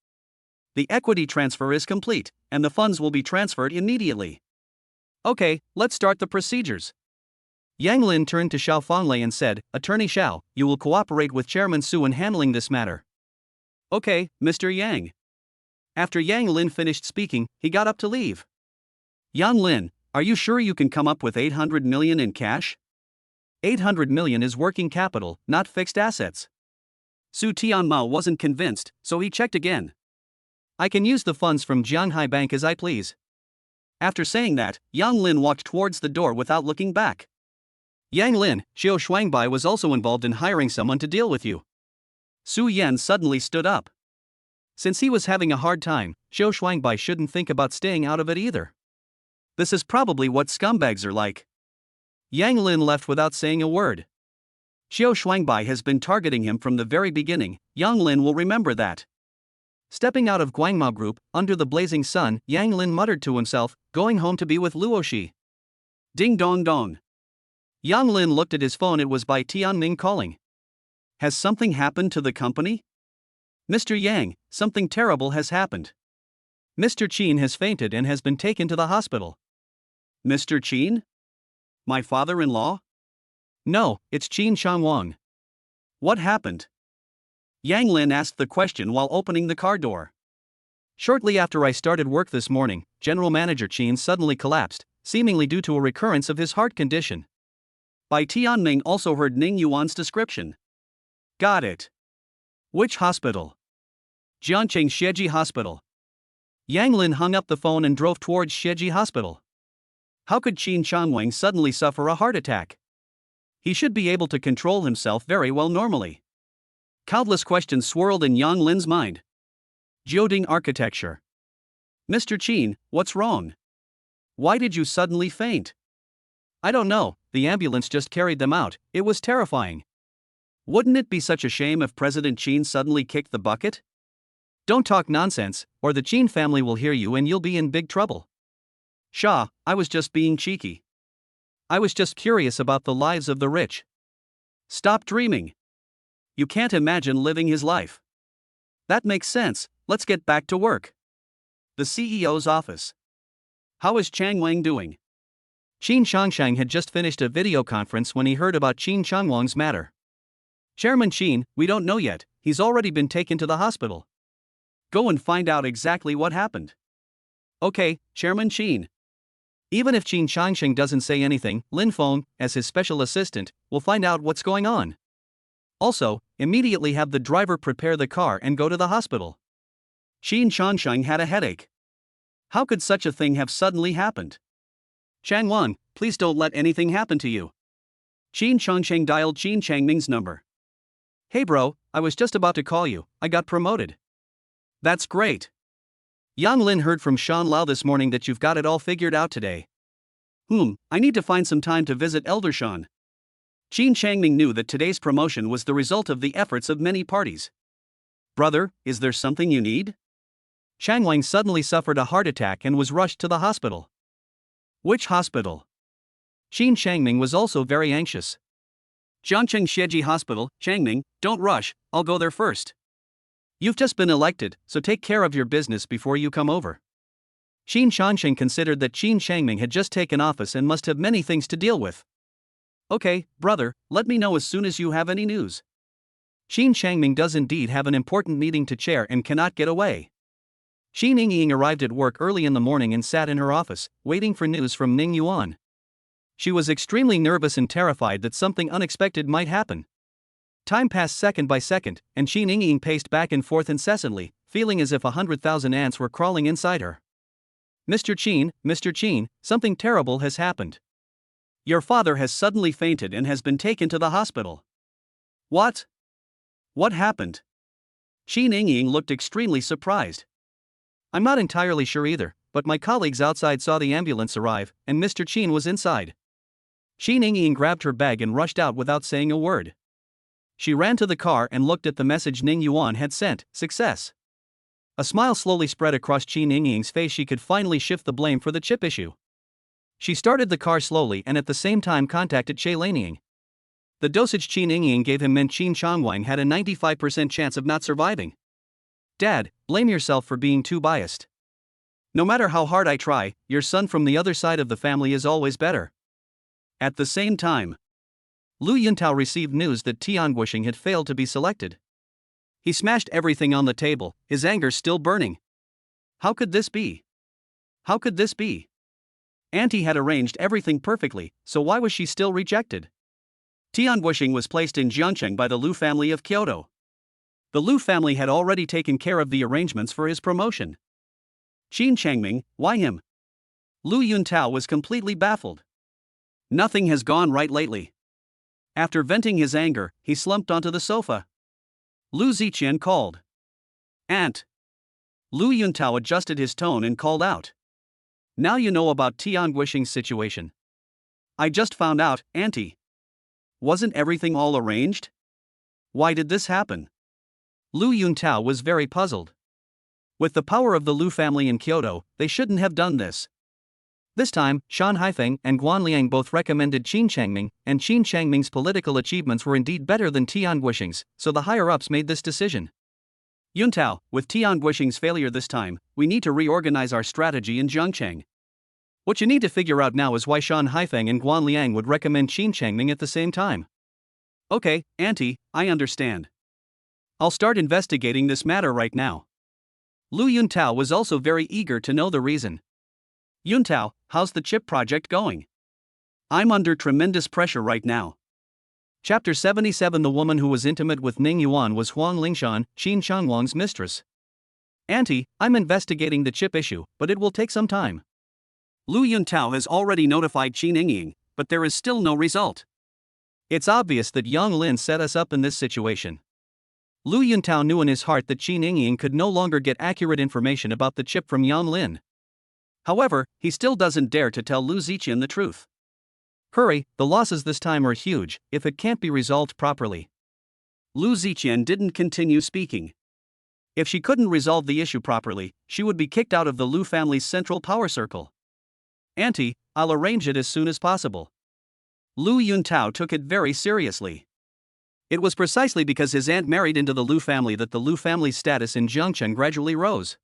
The equity transfer is complete, and the funds will be transferred immediately. Okay, let's start the procedures. Yang Lin turned to Xiao Fanlei and said, Attorney Xiao, you will cooperate with Chairman Su in handling this matter. Okay, Mr. Yang. After Yang Lin finished speaking, he got up to leave. Yang Lin, are you sure you can come up with 800 million in cash? 800 million is working capital, not fixed assets. Su Tianmao wasn't convinced, so he checked again. I can use the funds from Jianghai Bank as I please. After saying that, Yang Lin walked towards the door without looking back. Yang Lin, Xiao Shuangbai was also involved in hiring someone to deal with you. Su Yan suddenly stood up. Since he was having a hard time, Xiao Shuangbai shouldn't think about staying out of it either. This is probably what scumbags are like. Yang Lin left without saying a word. Xiao Shuangbai has been targeting him from the very beginning, Yang Lin will remember that. Stepping out of Guangmao Group, under the blazing sun, Yang Lin muttered to himself, going home to be with Luoxi. Ding dong dong. Yang Lin looked at his phone. It was by Tianming calling. Has something happened to the company? Mr. Yang, something terrible has happened. Mr. Qin has fainted and has been taken to the hospital. Mr. Qin? My father-in-law? No, it's Qin Changwang. What happened? Yang Lin asked the question while opening the car door. Shortly after I started work this morning, General Manager Qin suddenly collapsed, seemingly due to a recurrence of his heart condition. By Tianming also heard Ning Yuan's description. Got it. Which hospital? Jianqing Xieji Hospital. Yang Lin hung up the phone and drove towards Xieji Hospital. How could Qin Changwang suddenly suffer a heart attack? He should be able to control himself very well normally. Countless questions swirled in Yang Lin's mind. Jioding architecture. Mr. Qin, what's wrong? Why did you suddenly faint? I don't know, the ambulance just carried them out, it was terrifying. Wouldn't it be such a shame if President Qin suddenly kicked the bucket? Don't talk nonsense, or the Qin family will hear you and you'll be in big trouble. Shah, I was just being cheeky. I was just curious about the lives of the rich. Stop dreaming. You can't imagine living his life. That makes sense, let's get back to work. The CEO's office. How is Chang Wang doing? Qin Changshang had just finished a video conference when he heard about Qin Changwang's matter. Chairman Qin, we don't know yet, he's already been taken to the hospital. Go and find out exactly what happened. Okay, Chairman Qin. Even if Qin Changsheng doesn't say anything, Lin Feng, as his special assistant, will find out what's going on. Also, immediately have the driver prepare the car and go to the hospital. Qin Changsheng had a headache. How could such a thing have suddenly happened? Chang Wang, please don't let anything happen to you. Qin Changsheng dialed Qin Changming's number. Hey bro, I was just about to call you, I got promoted. That's great. Yang Lin heard from Shan Lao this morning that you've got it all figured out today. I need to find some time to visit Elder Shan. Qin Changming knew that today's promotion was the result of the efforts of many parties. Brother, is there something you need? Chang Wang suddenly suffered a heart attack and was rushed to the hospital. Which hospital? Qin Shangming was also very anxious. Jiangcheng Xieji Hospital, Changming, don't rush, I'll go there first. You've just been elected, so take care of your business before you come over. Qin Shansheng considered that Qin Shangming had just taken office and must have many things to deal with. Okay, brother, let me know as soon as you have any news. Qin Shangming does indeed have an important meeting to chair and cannot get away. Qin Yingying arrived at work early in the morning and sat in her office, waiting for news from Ning Yuan. She was extremely nervous and terrified that something unexpected might happen. Time passed second by second, and Qin Yingying paced back and forth incessantly, feeling as if 100,000 ants were crawling inside her. Mr. Qin, something terrible has happened. Your father has suddenly fainted and has been taken to the hospital. What? What happened? Qin Yingying looked extremely surprised. I'm not entirely sure either, but my colleagues outside saw the ambulance arrive, and Mr. Qin was inside. Qin Yingying grabbed her bag and rushed out without saying a word. She ran to the car and looked at the message Ning Yuan had sent, success. A smile slowly spread across Qin Yingying's face. She could finally shift the blame for the chip issue. She started the car slowly and at the same time contacted Che Lanying. The dosage Qin Yingying gave him meant Qin Shangwang had a 95% chance of not surviving. Dad, blame yourself for being too biased. No matter how hard I try, your son from the other side of the family is always better. At the same time, Lu Yuntao received news that Tian Guoxing had failed to be selected. He smashed everything on the table, his anger still burning. How could this be? How could this be? Auntie had arranged everything perfectly, so why was she still rejected? Tian Guoxing was placed in Jiangcheng by the Lu family of Kyoto. The Lu family had already taken care of the arrangements for his promotion. Qin Changming, why him? Lu Yuntao was completely baffled. Nothing has gone right lately. After venting his anger, he slumped onto the sofa. Lu Ziqian called. Aunt. Lu Yuntao adjusted his tone and called out. Now you know about Tian Guoxing's situation. I just found out, Auntie. Wasn't everything all arranged? Why did this happen? Lu Yuntao was very puzzled. With the power of the Lu family in Kyoto, they shouldn't have done this. This time, Shan Haifeng and Guan Liang both recommended Qin Changming, and Qin Changming's political achievements were indeed better than Tian Guoxing's, so the higher-ups made this decision. Yuntao, with Tian Guoxing's failure this time, we need to reorganize our strategy in Jiangcheng. What you need to figure out now is why Shan Haifeng and Guan Liang would recommend Qin Changming at the same time. Okay, Auntie, I understand. I'll start investigating this matter right now. Lu Yuntao was also very eager to know the reason. Yuntao, how's the chip project going? I'm under tremendous pressure right now. Chapter 77. The woman who was intimate with Ning Yuan was Huang Lingshan, Qin Shangwang's mistress. Auntie, I'm investigating the chip issue, but it will take some time. Lu Yuntao has already notified Qin Yingying, but there is still no result. It's obvious that Yang Lin set us up in this situation. Lu Yuntao knew in his heart that Qin Yingying could no longer get accurate information about the chip from Yang Lin. However, he still doesn't dare to tell Lu Ziqian the truth. Hurry, the losses this time are huge, if it can't be resolved properly. Lu Ziqian didn't continue speaking. If she couldn't resolve the issue properly, she would be kicked out of the Lu family's central power circle. Auntie, I'll arrange it as soon as possible. Lu Yuntao took it very seriously. It was precisely because his aunt married into the Lu family that the Lu family's status in Jiangcheng gradually rose.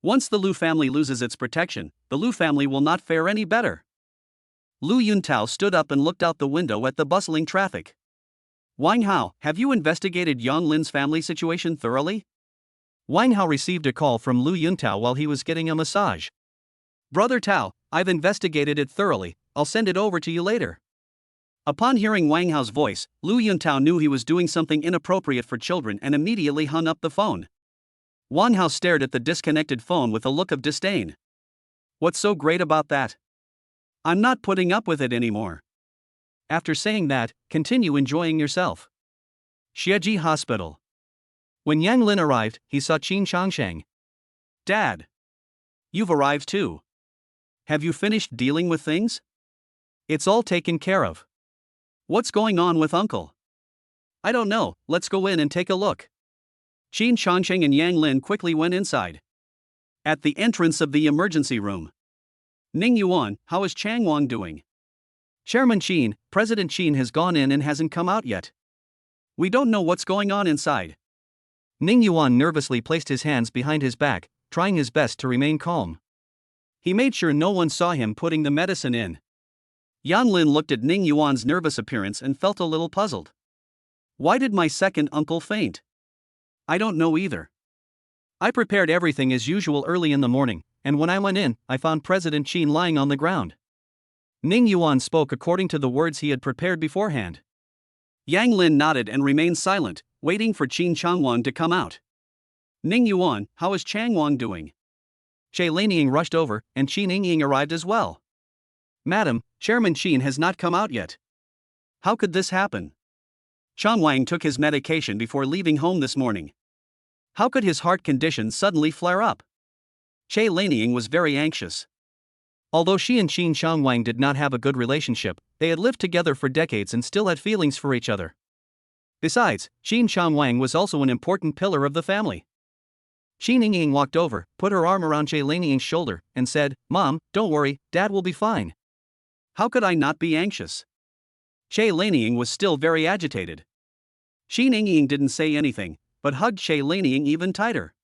Once the Lu family loses its protection, the Lu family will not fare any better. Lu Yuntao stood up and looked out the window at the bustling traffic. Wang Hao, have you investigated Yang Lin's family situation thoroughly? Wang Hao received a call from Lu Yuntao while he was getting a massage. Brother Tao, I've investigated it thoroughly, I'll send it over to you later. Upon hearing Wang Hao's voice, Lu Yuntao knew he was doing something inappropriate for children and immediately hung up the phone. Wang Hao stared at the disconnected phone with a look of disdain. What's so great about that? I'm not putting up with it anymore. After saying that, continue enjoying yourself. Xieji Hospital. When Yang Lin arrived, he saw Qin Shangsheng. Dad. You've arrived too. Have you finished dealing with things? It's all taken care of. What's going on with Uncle? I don't know, let's go in and take a look. Qin Shangsheng and Yang Lin quickly went inside. At the entrance of the emergency room. Ning Yuan, how is Chang Wang doing? Chairman Qin, President Qin has gone in and hasn't come out yet. We don't know what's going on inside. Ning Yuan nervously placed his hands behind his back, trying his best to remain calm. He made sure no one saw him putting the medicine in. Yang Lin looked at Ning Yuan's nervous appearance and felt a little puzzled. Why did my second uncle faint? I don't know either. I prepared everything as usual early in the morning, and when I went in, I found President Qin lying on the ground. Ning Yuan spoke according to the words he had prepared beforehand. Yang Lin nodded and remained silent, waiting for Qin Changwang to come out. Ning Yuan, how is Chang Wang doing? Che Lanying rushed over, and Qin Yingying arrived as well. Madam, Chairman Qin has not come out yet. How could this happen? Changwang took his medication before leaving home this morning. How could his heart condition suddenly flare up? Che Lanying was very anxious. Although she and Qin Changwang did not have a good relationship, they had lived together for decades and still had feelings for each other. Besides, Qin Changwang was also an important pillar of the family. Qin Yingying walked over, put her arm around Che Lanying's shoulder, and said, Mom, don't worry, Dad will be fine. How could I not be anxious? Che Lanying was still very agitated. Qin Yingying didn't say anything, but hugged Che Lanying even tighter.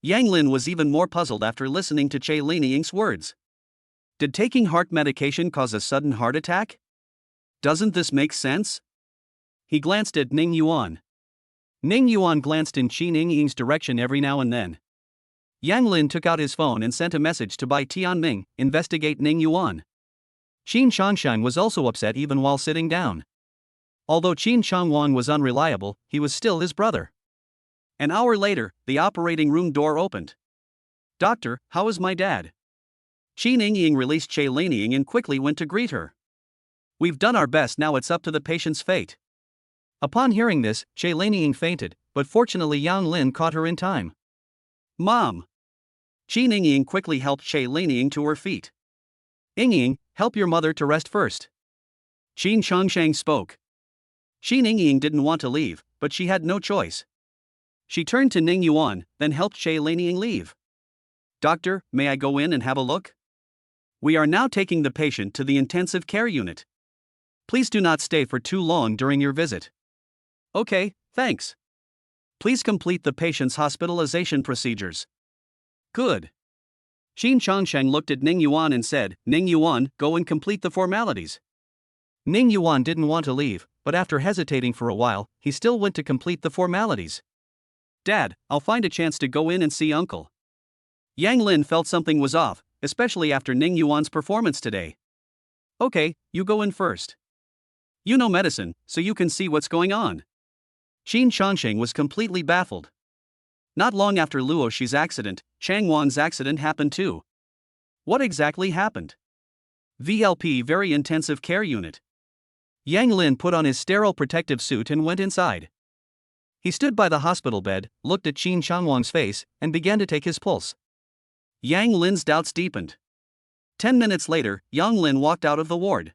Yang Lin was even more puzzled after listening to Che Lanying's words. Did taking heart medication cause a sudden heart attack? Doesn't this make sense? He glanced at Ning Yuan. Ning Yuan glanced in Qin Yingying's direction every now and then. Yang Lin took out his phone and sent a message to Bai Tianming, investigate Ning Yuan. Qin Changshan was also upset even while sitting down. Although Qin Changwang was unreliable, he was still his brother. An hour later, the operating room door opened. Doctor, how is my dad? Qin Yingying released Che Lanying and quickly went to greet her. We've done our best, now it's up to the patient's fate. Upon hearing this, Che Lanying fainted, but fortunately Yang Lin caught her in time. Mom! Qin Yingying quickly helped Che Lanying to her feet. Yingying, help your mother to rest first. Qin Changsheng spoke. Qin Yingying didn't want to leave, but she had no choice. She turned to Ning Yuan, then helped Che Lanying leave. Doctor, may I go in and have a look? We are now taking the patient to the intensive care unit. Please do not stay for too long during your visit. Okay, thanks. Please complete the patient's hospitalization procedures. Good. Qin Changsheng looked at Ning Yuan and said, Ning Yuan, go and complete the formalities. Ning Yuan didn't want to leave, but after hesitating for a while, he still went to complete the formalities. Dad, I'll find a chance to go in and see Uncle. Yang Lin felt something was off, especially after Ning Yuan's performance today. Okay, you go in first. You know medicine, so you can see what's going on. Qin Changsheng was completely baffled. Not long after Luo Shi's accident, Chang Wang's accident happened too. What exactly happened? VLP Very Intensive Care Unit. Yang Lin put on his sterile protective suit and went inside. He stood by the hospital bed, looked at Qin Changwang's face, and began to take his pulse. Yang Lin's doubts deepened. 10 minutes later, Yang Lin walked out of the ward.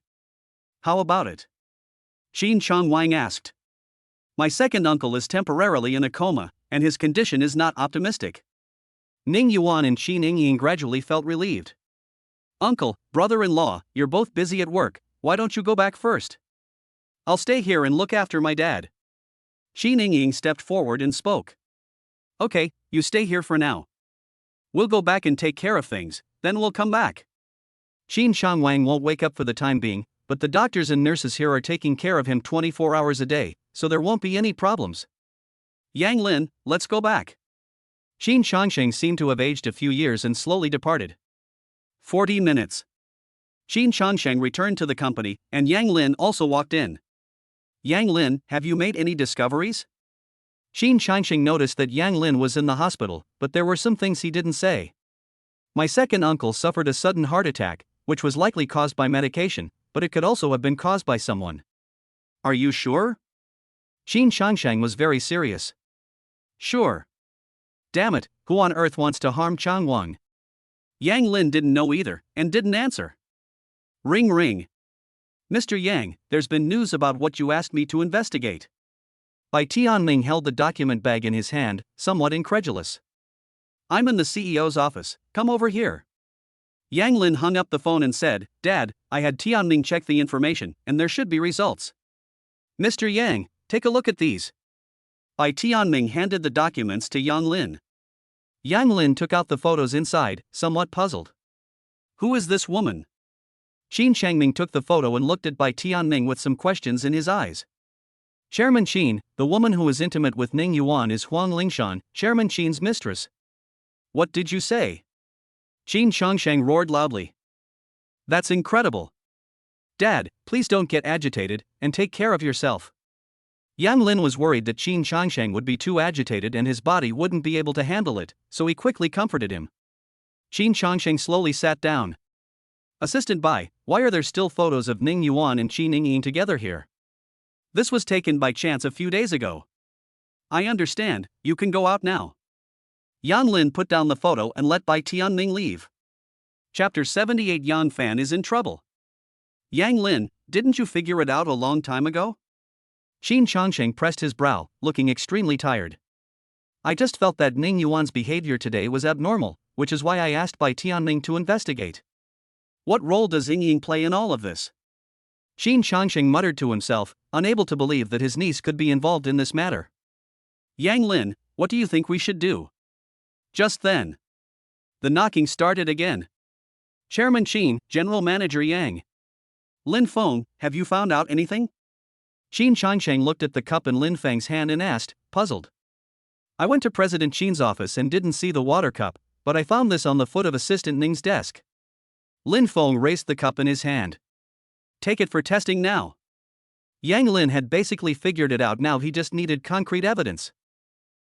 How about it? Qin Changwang asked. My second uncle is temporarily in a coma, and his condition is not optimistic. Ning Yuan and Qin Yingying gradually felt relieved. Uncle, brother-in-law, you're both busy at work, why don't you go back first? I'll stay here and look after my dad. Qin Yingying stepped forward and spoke. Okay, you stay here for now. We'll go back and take care of things, then we'll come back. Qin Changwang won't wake up for the time being, but the doctors and nurses here are taking care of him 24 hours a day, so there won't be any problems. Yang Lin, let's go back. Qin Changsheng seemed to have aged a few years and slowly departed. 40 minutes. Qin Changsheng returned to the company, and Yang Lin also walked in. Yang Lin, have you made any discoveries? Qin Changsheng noticed that Yang Lin was in the hospital, but there were some things he didn't say. My second uncle suffered a sudden heart attack, which was likely caused by medication, but it could also have been caused by someone. Are you sure? Qin Changsheng was very serious. Sure. Damn it, who on earth wants to harm Changwang? Yang Lin didn't know either, and didn't answer. Ring ring. Mr. Yang, there's been news about what you asked me to investigate. Bai Tianming held the document bag in his hand, somewhat incredulous. I'm in the CEO's office, come over here. Yang Lin hung up the phone and said, Dad, I had Tianming check the information, and there should be results. Mr. Yang, take a look at these. Bai Tianming handed the documents to Yang Lin. Yang Lin took out the photos inside, somewhat puzzled. Who is this woman? Qin Changming took the photo and looked at Bai Tianming with some questions in his eyes. Chairman Qin, the woman who is intimate with Ning Yuan is Huang Lingshan, Chairman Qin's mistress. What did you say? Qin Changsheng roared loudly. That's incredible. Dad, please don't get agitated, and take care of yourself. Yang Lin was worried that Qin Changsheng would be too agitated and his body wouldn't be able to handle it, so he quickly comforted him. Qin Changsheng slowly sat down. Assistant Bai, why are there still photos of Ning Yuan and Qi Ningying together here? This was taken by chance a few days ago. I understand, you can go out now. Yang Lin put down the photo and let Bai Tianming leave. Chapter 78 Yang Fan is in trouble. Yang Lin, didn't you figure it out a long time ago? Qin Changsheng pressed his brow, looking extremely tired. I just felt that Ning Yuan's behavior today was abnormal, which is why I asked Bai Tianming to investigate. What role does Ying play in all of this? Qin Changsheng muttered to himself, unable to believe that his niece could be involved in this matter. Yang Lin, what do you think we should do? Just then, the knocking started again. Chairman Qin, General Manager Yang. Lin Feng, have you found out anything? Qin Changsheng looked at the cup in Lin Feng's hand and asked, puzzled. I went to President Qin's office and didn't see the water cup, but I found this on the foot of Assistant Ning's desk. Lin Feng raised the cup in his hand. Take it for testing now. Yang Lin had basically figured it out now, he just needed concrete evidence.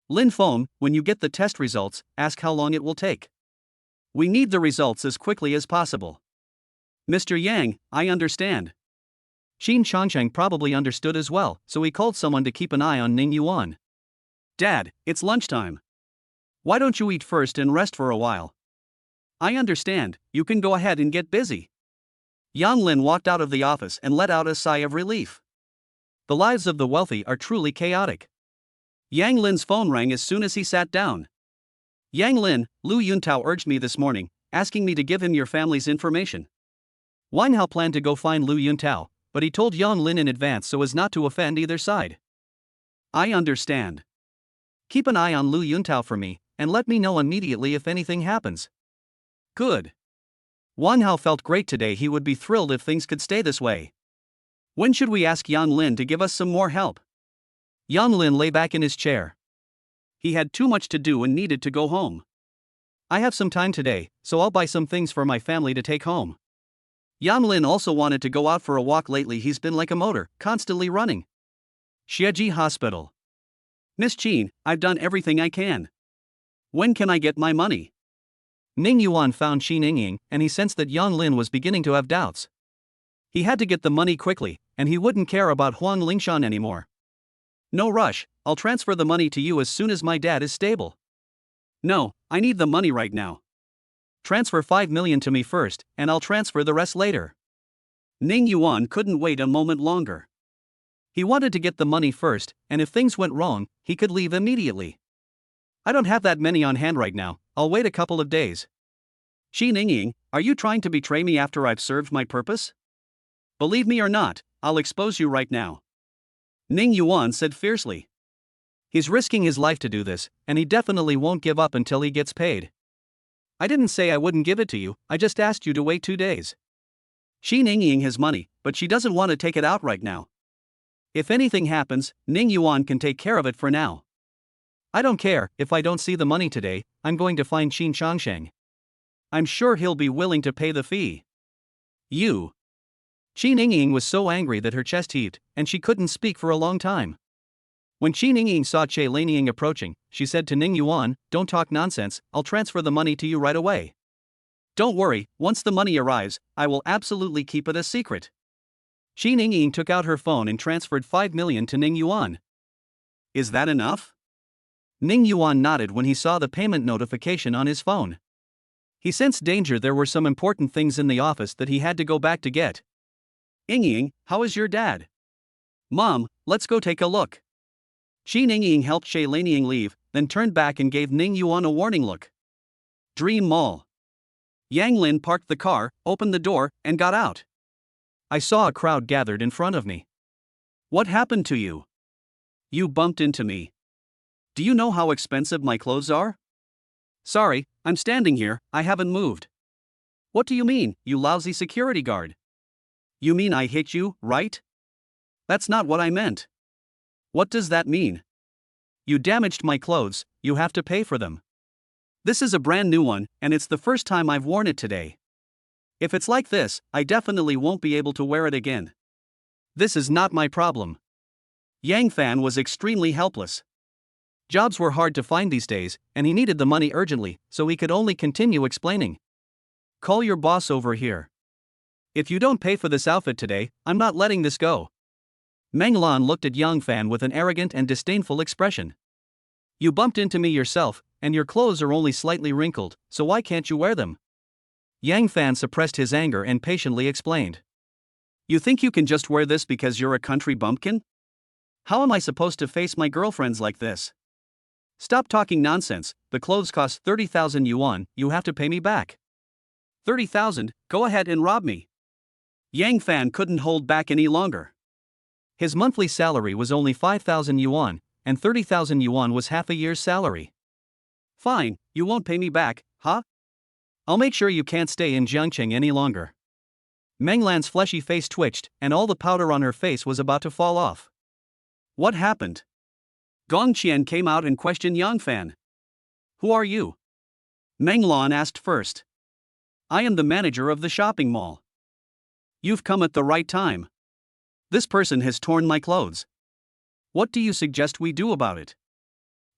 Lin Feng, when you get the test results, ask how long it will take. We need the results as quickly as possible. Mr. Yang, I understand. Qin Changsheng probably understood as well, so he called someone to keep an eye on Ning Yuan. Dad, it's lunchtime. Why don't you eat first and rest for a while? I understand, you can go ahead and get busy. Yang Lin walked out of the office and let out a sigh of relief. The lives of the wealthy are truly chaotic. Yang Lin's phone rang as soon as he sat down. Yang Lin, Lu Yuntao urged me this morning, asking me to give him your family's information. Wang Hao planned to go find Lu Yuntao, but he told Yang Lin in advance so as not to offend either side. I understand. Keep an eye on Lu Yuntao for me, and let me know immediately if anything happens. Good. Wang Hao felt great today, he would be thrilled if things could stay this way. When should we ask Yang Lin to give us some more help? Yang Lin lay back in his chair. He had too much to do and needed to go home. I have some time today, so I'll buy some things for my family to take home. Yang Lin also wanted to go out for a walk lately, he's been like a motor, constantly running. Xieji Hospital. Miss Qin, I've done everything I can. When can I get my money? Ning Yuan found Qi Ningying, and he sensed that Yang Lin was beginning to have doubts. He had to get the money quickly, and he wouldn't care about Huang Lingshan anymore. No rush, I'll transfer the money to you as soon as my dad is stable. No, I need the money right now. Transfer 5 million to me first, and I'll transfer the rest later. Ning Yuan couldn't wait a moment longer. He wanted to get the money first, and if things went wrong, he could leave immediately. I don't have that many on hand right now, I'll wait a couple of days. Qi Ningying, are you trying to betray me after I've served my purpose? Believe me or not, I'll expose you right now. Ning Yuan said fiercely. He's risking his life to do this, and he definitely won't give up until he gets paid. I didn't say I wouldn't give it to you, I just asked you to wait 2 days. Qi Ningying has money, but she doesn't want to take it out right now. If anything happens, Ning Yuan can take care of it for now. I don't care, if I don't see the money today, I'm going to find Qin Changsheng. I'm sure he'll be willing to pay the fee. You. Qi Ningying was so angry that her chest heaved, and she couldn't speak for a long time. When Qi Ningying saw Che Lanying approaching, she said to Ning Yuan, don't talk nonsense, I'll transfer the money to you right away. Don't worry, once the money arrives, I will absolutely keep it a secret. Qi Ningying took out her phone and transferred 5 million to Ning Yuan. Is that enough? Ning Yuan nodded when he saw the payment notification on his phone. He sensed danger, there were some important things in the office that he had to go back to get. Ying, how is your dad? Mom, let's go take a look. Qi Ningying helped Che Lanying leave, then turned back and gave Ning Yuan a warning look. Dream Mall. Yang Lin parked the car, opened the door, and got out. I saw a crowd gathered in front of me. What happened to you? You bumped into me. Do you know how expensive my clothes are? Sorry, I'm standing here, I haven't moved. What do you mean, you lousy security guard? You mean I hit you, right? That's not what I meant. What does that mean? You damaged my clothes, you have to pay for them. This is a brand new one, and it's the first time I've worn it today. If it's like this, I definitely won't be able to wear it again. This is not my problem. Yang Fan was extremely helpless. Jobs were hard to find these days, and he needed the money urgently, so he could only continue explaining. Call your boss over here. If you don't pay for this outfit today, I'm not letting this go. Meng Lan looked at Yang Fan with an arrogant and disdainful expression. You bumped into me yourself, and your clothes are only slightly wrinkled, so why can't you wear them? Yang Fan suppressed his anger and patiently explained. You think you can just wear this because you're a country bumpkin? How am I supposed to face my girlfriends like this? Stop talking nonsense, the clothes cost 30,000 yuan, you have to pay me back. 30,000, go ahead and rob me. Yang Fan couldn't hold back any longer. His monthly salary was only 5,000 yuan, and 30,000 yuan was half a year's salary. Fine, you won't pay me back, huh? I'll make sure you can't stay in Jiangcheng any longer. Meng Lan's fleshy face twitched, and all the powder on her face was about to fall off. What happened? Gong Qian came out and questioned Yang Fan. Who are you? Meng Lan asked first. I am the manager of the shopping mall. You've come at the right time. This person has torn my clothes. What do you suggest we do about it?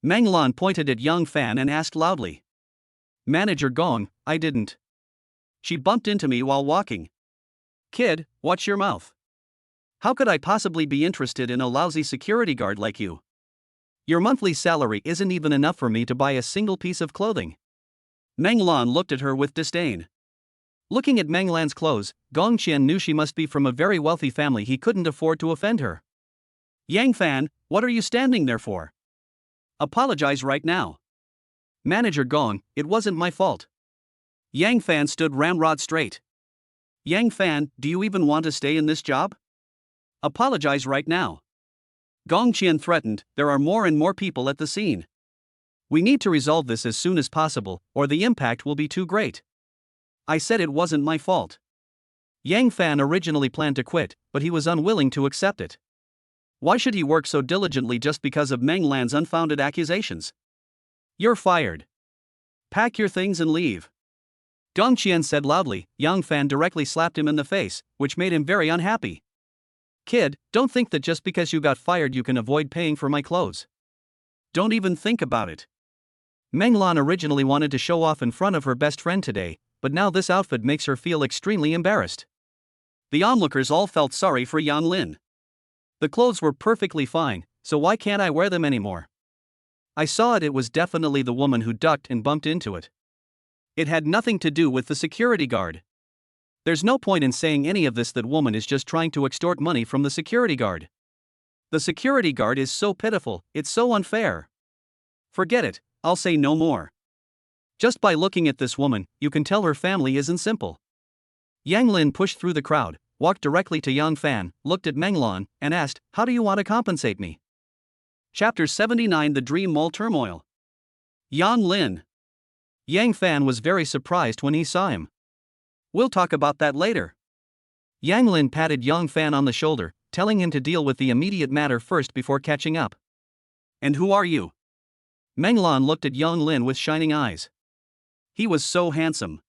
Meng Lan pointed at Yang Fan and asked loudly. Manager Gong, I didn't. She bumped into me while walking. Kid, watch your mouth. How could I possibly be interested in a lousy security guard like you? Your monthly salary isn't even enough for me to buy a single piece of clothing. Meng Lan looked at her with disdain. Looking at Meng Lan's clothes, Gong Qian knew she must be from a very wealthy family. He couldn't afford to offend her. Yang Fan, what are you standing there for? Apologize right now. Manager Gong, it wasn't my fault. Yang Fan stood ramrod straight. Yang Fan, do you even want to stay in this job? Apologize right now. Gong Qian threatened, there are more and more people at the scene. We need to resolve this as soon as possible, or the impact will be too great. I said it wasn't my fault. Yang Fan originally planned to quit, but he was unwilling to accept it. Why should he work so diligently just because of Meng Lan's unfounded accusations? You're fired. Pack your things and leave. Gong Qian said loudly. Yang Fan directly slapped him in the face, which made him very unhappy. Kid, don't think that just because you got fired you can avoid paying for my clothes. Don't even think about it. Meng Lan originally wanted to show off in front of her best friend today, but now this outfit makes her feel extremely embarrassed. The onlookers all felt sorry for Yang Lin. The clothes were perfectly fine, so why can't I wear them anymore? I saw it was definitely the woman who ducked and bumped into it. It had nothing to do with the security guard. There's no point in saying any of this. That woman is just trying to extort money from the security guard. The security guard is so pitiful, it's so unfair. Forget it, I'll say no more. Just by looking at this woman, you can tell her family isn't simple. Yang Lin pushed through the crowd, walked directly to Yang Fan, looked at Meng Lan, and asked, how do you want to compensate me? Chapter 79 The Dream Mall Turmoil. Yang Lin. Yang Fan was very surprised when he saw him. We'll talk about that later. Yang Lin patted Yang Fan on the shoulder, telling him to deal with the immediate matter first before catching up. And who are you? Meng Lan looked at Yang Lin with shining eyes. He was so handsome.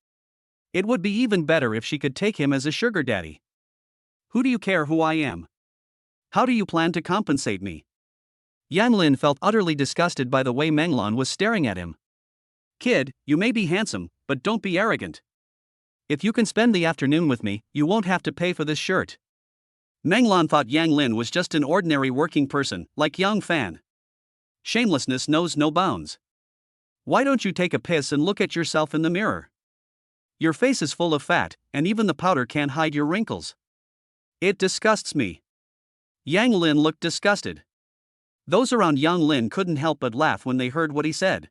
It would be even better if she could take him as a sugar daddy. Who do you care who I am? How do you plan to compensate me? Yang Lin felt utterly disgusted by the way Meng Lan was staring at him. Kid, you may be handsome, but don't be arrogant. If you can spend the afternoon with me, you won't have to pay for this shirt. Meng Lan thought Yang Lin was just an ordinary working person, like Yang Fan. Shamelessness knows no bounds. Why don't you take a piss and look at yourself in the mirror? Your face is full of fat, and even the powder can't hide your wrinkles. It disgusts me. Yang Lin looked disgusted. Those around Yang Lin couldn't help but laugh when they heard what he said.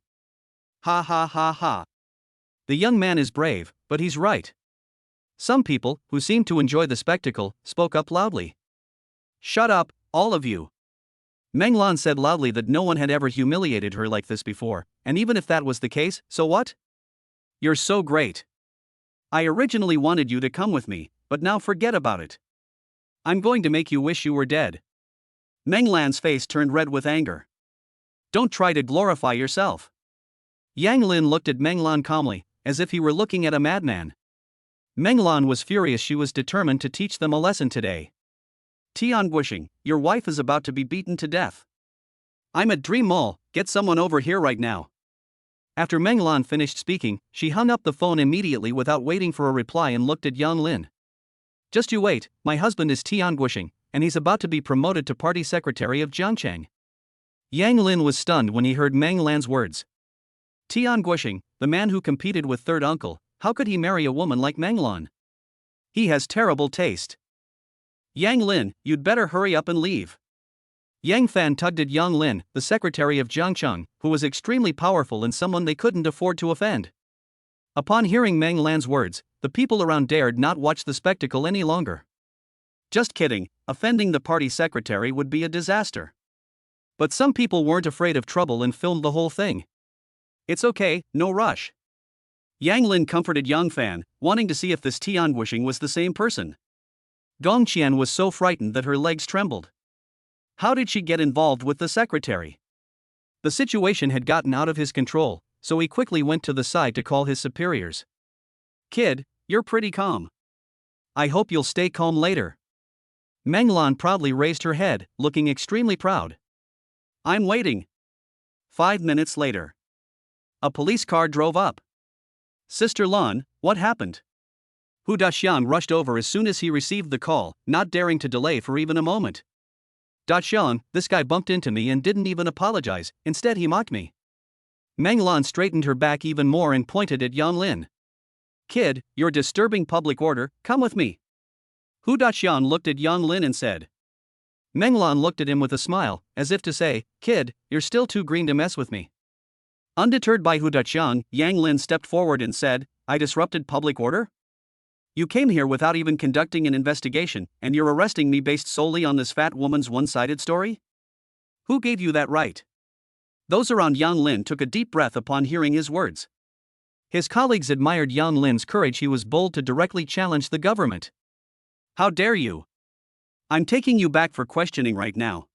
Ha ha ha ha. The young man is brave, but he's right. Some people, who seemed to enjoy the spectacle, spoke up loudly. Shut up, all of you. Meng Lan said loudly that no one had ever humiliated her like this before, and even if that was the case, so what? You're so great. I originally wanted you to come with me, but now forget about it. I'm going to make you wish you were dead. Meng Lan's face turned red with anger. Don't try to glorify yourself. Yang Lin looked at Meng Lan calmly, as if he were looking at a madman. Meng Lan was furious. She was determined to teach them a lesson today. Tian Guishing, your wife is about to be beaten to death. I'm at Dream Mall, get someone over here right now. After Meng Lan finished speaking, she hung up the phone immediately without waiting for a reply and looked at Yang Lin. Just you wait, my husband is Tian Guishing, and he's about to be promoted to party secretary of Jiangcheng. Yang Lin was stunned when he heard Meng Lan's words. Tian Guishing, the man who competed with third uncle, how could he marry a woman like Meng Lan? He has terrible taste. Yang Lin, you'd better hurry up and leave. Yang Fan tugged at Yang Lin, the secretary of Jiangcheng, who was extremely powerful and someone they couldn't afford to offend. Upon hearing Meng Lan's words, the people around dared not watch the spectacle any longer. Just kidding, offending the party secretary would be a disaster. But some people weren't afraid of trouble and filmed the whole thing. It's okay, no rush. Yang Lin comforted Yang Fan, wanting to see if this Tian Guishing was the same person. Gong Qian was so frightened that her legs trembled. How did she get involved with the secretary? The situation had gotten out of his control, so he quickly went to the side to call his superiors. Kid, you're pretty calm. I hope you'll stay calm later. Meng Lan proudly raised her head, looking extremely proud. I'm waiting. 5 minutes later. A police car drove up. Sister Lan, what happened? Hu Daxiang rushed over as soon as he received the call, not daring to delay for even a moment. Daxiang, this guy bumped into me and didn't even apologize, instead he mocked me. Meng Lan straightened her back even more and pointed at Yang Lin. Kid, you're disturbing public order, come with me. Hu Daxiang looked at Yang Lin and said. Meng Lan looked at him with a smile, as if to say, Kid, you're still too green to mess with me. Undeterred by Hu Daxiang, Yang Lin stepped forward and said, I disrupted public order? You came here without even conducting an investigation, and you're arresting me based solely on this fat woman's one-sided story? Who gave you that right? Those around Yang Lin took a deep breath upon hearing his words. His colleagues admired Yang Lin's courage. He was bold to directly challenge the government. How dare you? I'm taking you back for questioning right now.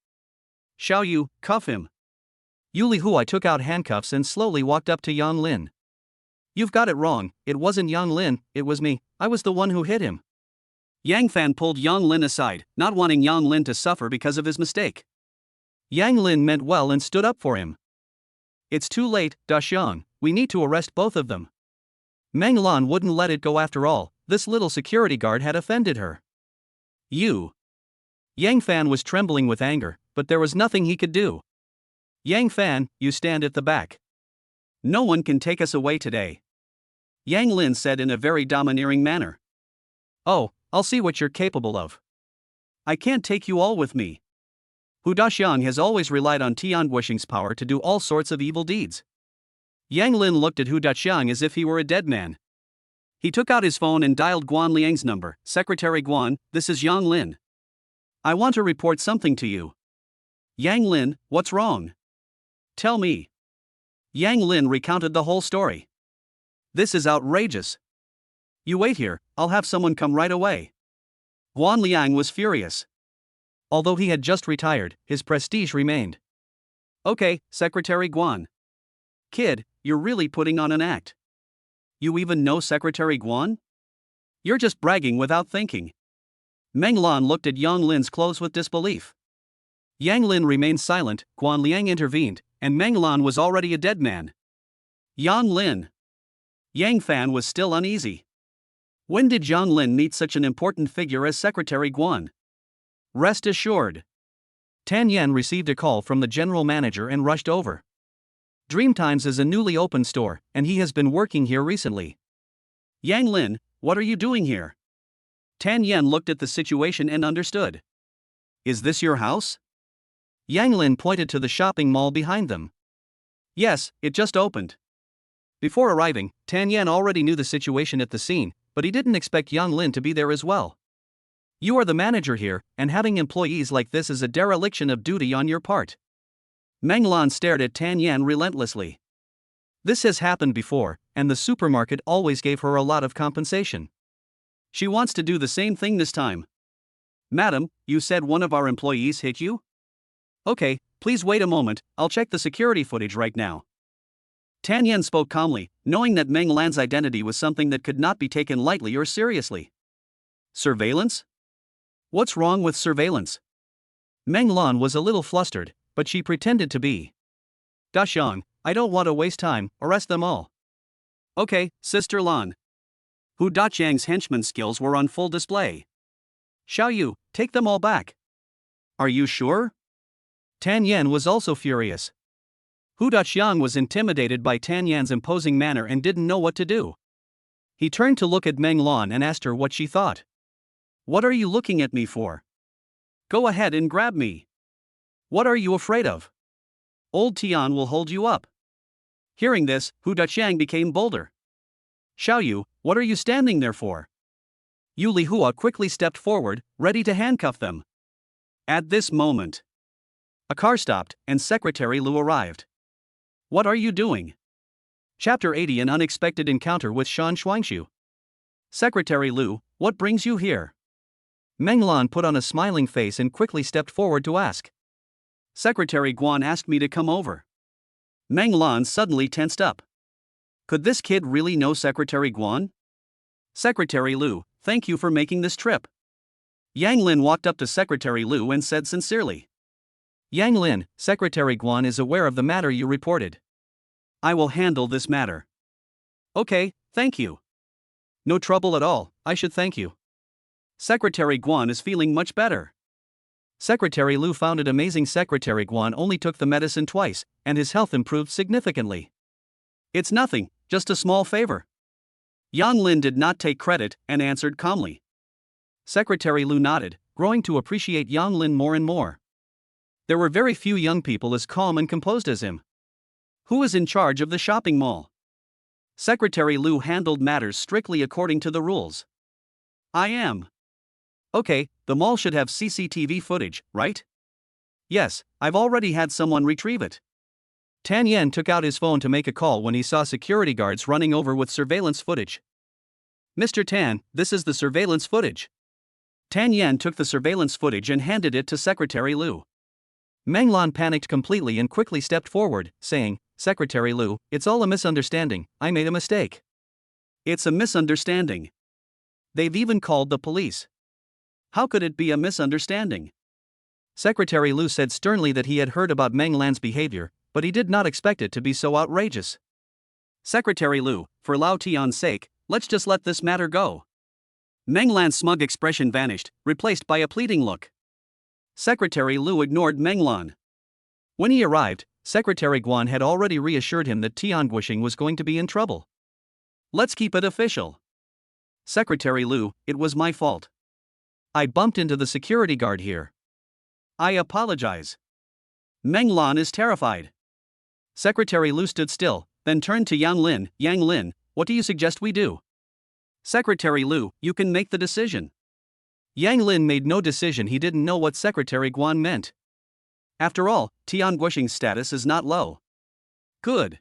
Shall you, cuff him? Yuli Huai took out handcuffs and slowly walked up to Yang Lin. You've got it wrong, it wasn't Yang Lin, it was me, I was the one who hit him. Yang Fan pulled Yang Lin aside, not wanting Yang Lin to suffer because of his mistake. Yang Lin meant well and stood up for him. It's too late, Daxiang, we need to arrest both of them. Meng Lan wouldn't let it go after all, this little security guard had offended her. You. Yang Fan was trembling with anger, but there was nothing he could do. Yang Fan, you stand at the back. No one can take us away today. Yang Lin said in a very domineering manner. Oh, I'll see what you're capable of. I can't take you all with me. Hu Daxiang has always relied on Tian Guishing's power to do all sorts of evil deeds. Yang Lin looked at Hu Daxiang as if he were a dead man. He took out his phone and dialed Guan Liang's number. Secretary Guan, this is Yang Lin. I want to report something to you. Yang Lin, what's wrong? Tell me. Yang Lin recounted the whole story. This is outrageous. You wait here, I'll have someone come right away. Guan Liang was furious. Although he had just retired, his prestige remained. Okay, Secretary Guan. Kid, you're really putting on an act. You even know Secretary Guan? You're just bragging without thinking. Meng Lan looked at Yang Lin's clothes with disbelief. Yang Lin remained silent, Guan Liang intervened, and Meng Lan was already a dead man. Yang Lin. Yang Fan was still uneasy. When did Yang Lin meet such an important figure as Secretary Guan? Rest assured. Tan Yan received a call from the general manager and rushed over. Dreamtimes is a newly opened store, and he has been working here recently. Yang Lin, what are you doing here? Tan Yan looked at the situation and understood. Is this your house? Yang Lin pointed to the shopping mall behind them. Yes, it just opened. Before arriving, Tan Yan already knew the situation at the scene, but he didn't expect Yang Lin to be there as well. You are the manager here, and having employees like this is a dereliction of duty on your part. Meng Lan stared at Tan Yan relentlessly. This has happened before, and the supermarket always gave her a lot of compensation. She wants to do the same thing this time. Madam, you said one of our employees hit you? Okay, please wait a moment, I'll check the security footage right now. Tan Yan spoke calmly, knowing that Meng Lan's identity was something that could not be taken lightly or seriously. Surveillance? What's wrong with surveillance? Meng Lan was a little flustered, but she pretended to be. Da Xiang, I don't want to waste time, arrest them all. Okay, Sister Lan. Hu Daqiang's henchman skills were on full display. Xiao Yu, take them all back. Are you sure? Tan Yan was also furious. Hu Daqiang was intimidated by Tan Yan's imposing manner and didn't know what to do. He turned to look at Meng Lan and asked her what she thought. What are you looking at me for? Go ahead and grab me. What are you afraid of? Old Tian will hold you up. Hearing this, Hu Daqiang became bolder. Xiao Yu, what are you standing there for? Yu Lihua quickly stepped forward, ready to handcuff them. At this moment, a car stopped, and Secretary Lu arrived. What are you doing? Chapter 80: An Unexpected Encounter with Shan Shuangshu. Secretary Lu, what brings you here? Meng Lan put on a smiling face and quickly stepped forward to ask. Secretary Guan asked me to come over. Meng Lan suddenly tensed up. Could this kid really know Secretary Guan? Secretary Lu, thank you for making this trip. Yang Lin walked up to Secretary Lu and said sincerely. Yang Lin, Secretary Guan is aware of the matter you reported. I will handle this matter. Okay, thank you. No trouble at all, I should thank you. Secretary Guan is feeling much better. Secretary Lu found it amazing Secretary Guan only took the medicine twice, and his health improved significantly. It's nothing, just a small favor. Yang Lin did not take credit and answered calmly. Secretary Lu nodded, growing to appreciate Yang Lin more and more. There were very few young people as calm and composed as him. Who is in charge of the shopping mall? Secretary Lu handled matters strictly according to the rules. I am. Okay, the mall should have CCTV footage, right? Yes, I've already had someone retrieve it. Tan Yan took out his phone to make a call when he saw security guards running over with surveillance footage. Mr. Tan, this is the surveillance footage. Tan Yan took the surveillance footage and handed it to Secretary Lu. Meng Lan panicked completely and quickly stepped forward, saying, Secretary Lu, it's all a misunderstanding, I made a mistake. It's a misunderstanding. They've even called the police. How could it be a misunderstanding? Secretary Lu said sternly that he had heard about Meng Lan's behavior, but he did not expect it to be so outrageous. Secretary Lu, for Lao Tian's sake, let's just let this matter go. Meng Lan's smug expression vanished, replaced by a pleading look. Secretary Lu ignored Meng Lan. When he arrived, Secretary Guan had already reassured him that Tian Guisheng was going to be in trouble. Let's keep it official. Secretary Lu, it was my fault. I bumped into the security guard here. I apologize. Meng Lan is terrified. Secretary Lu stood still, then turned to Yang Lin. Yang Lin, what do you suggest we do? Secretary Lu, you can make the decision. Yang Lin made no decision. He didn't know what Secretary Guan meant. After all, Tian Guisheng's status is not low. Good.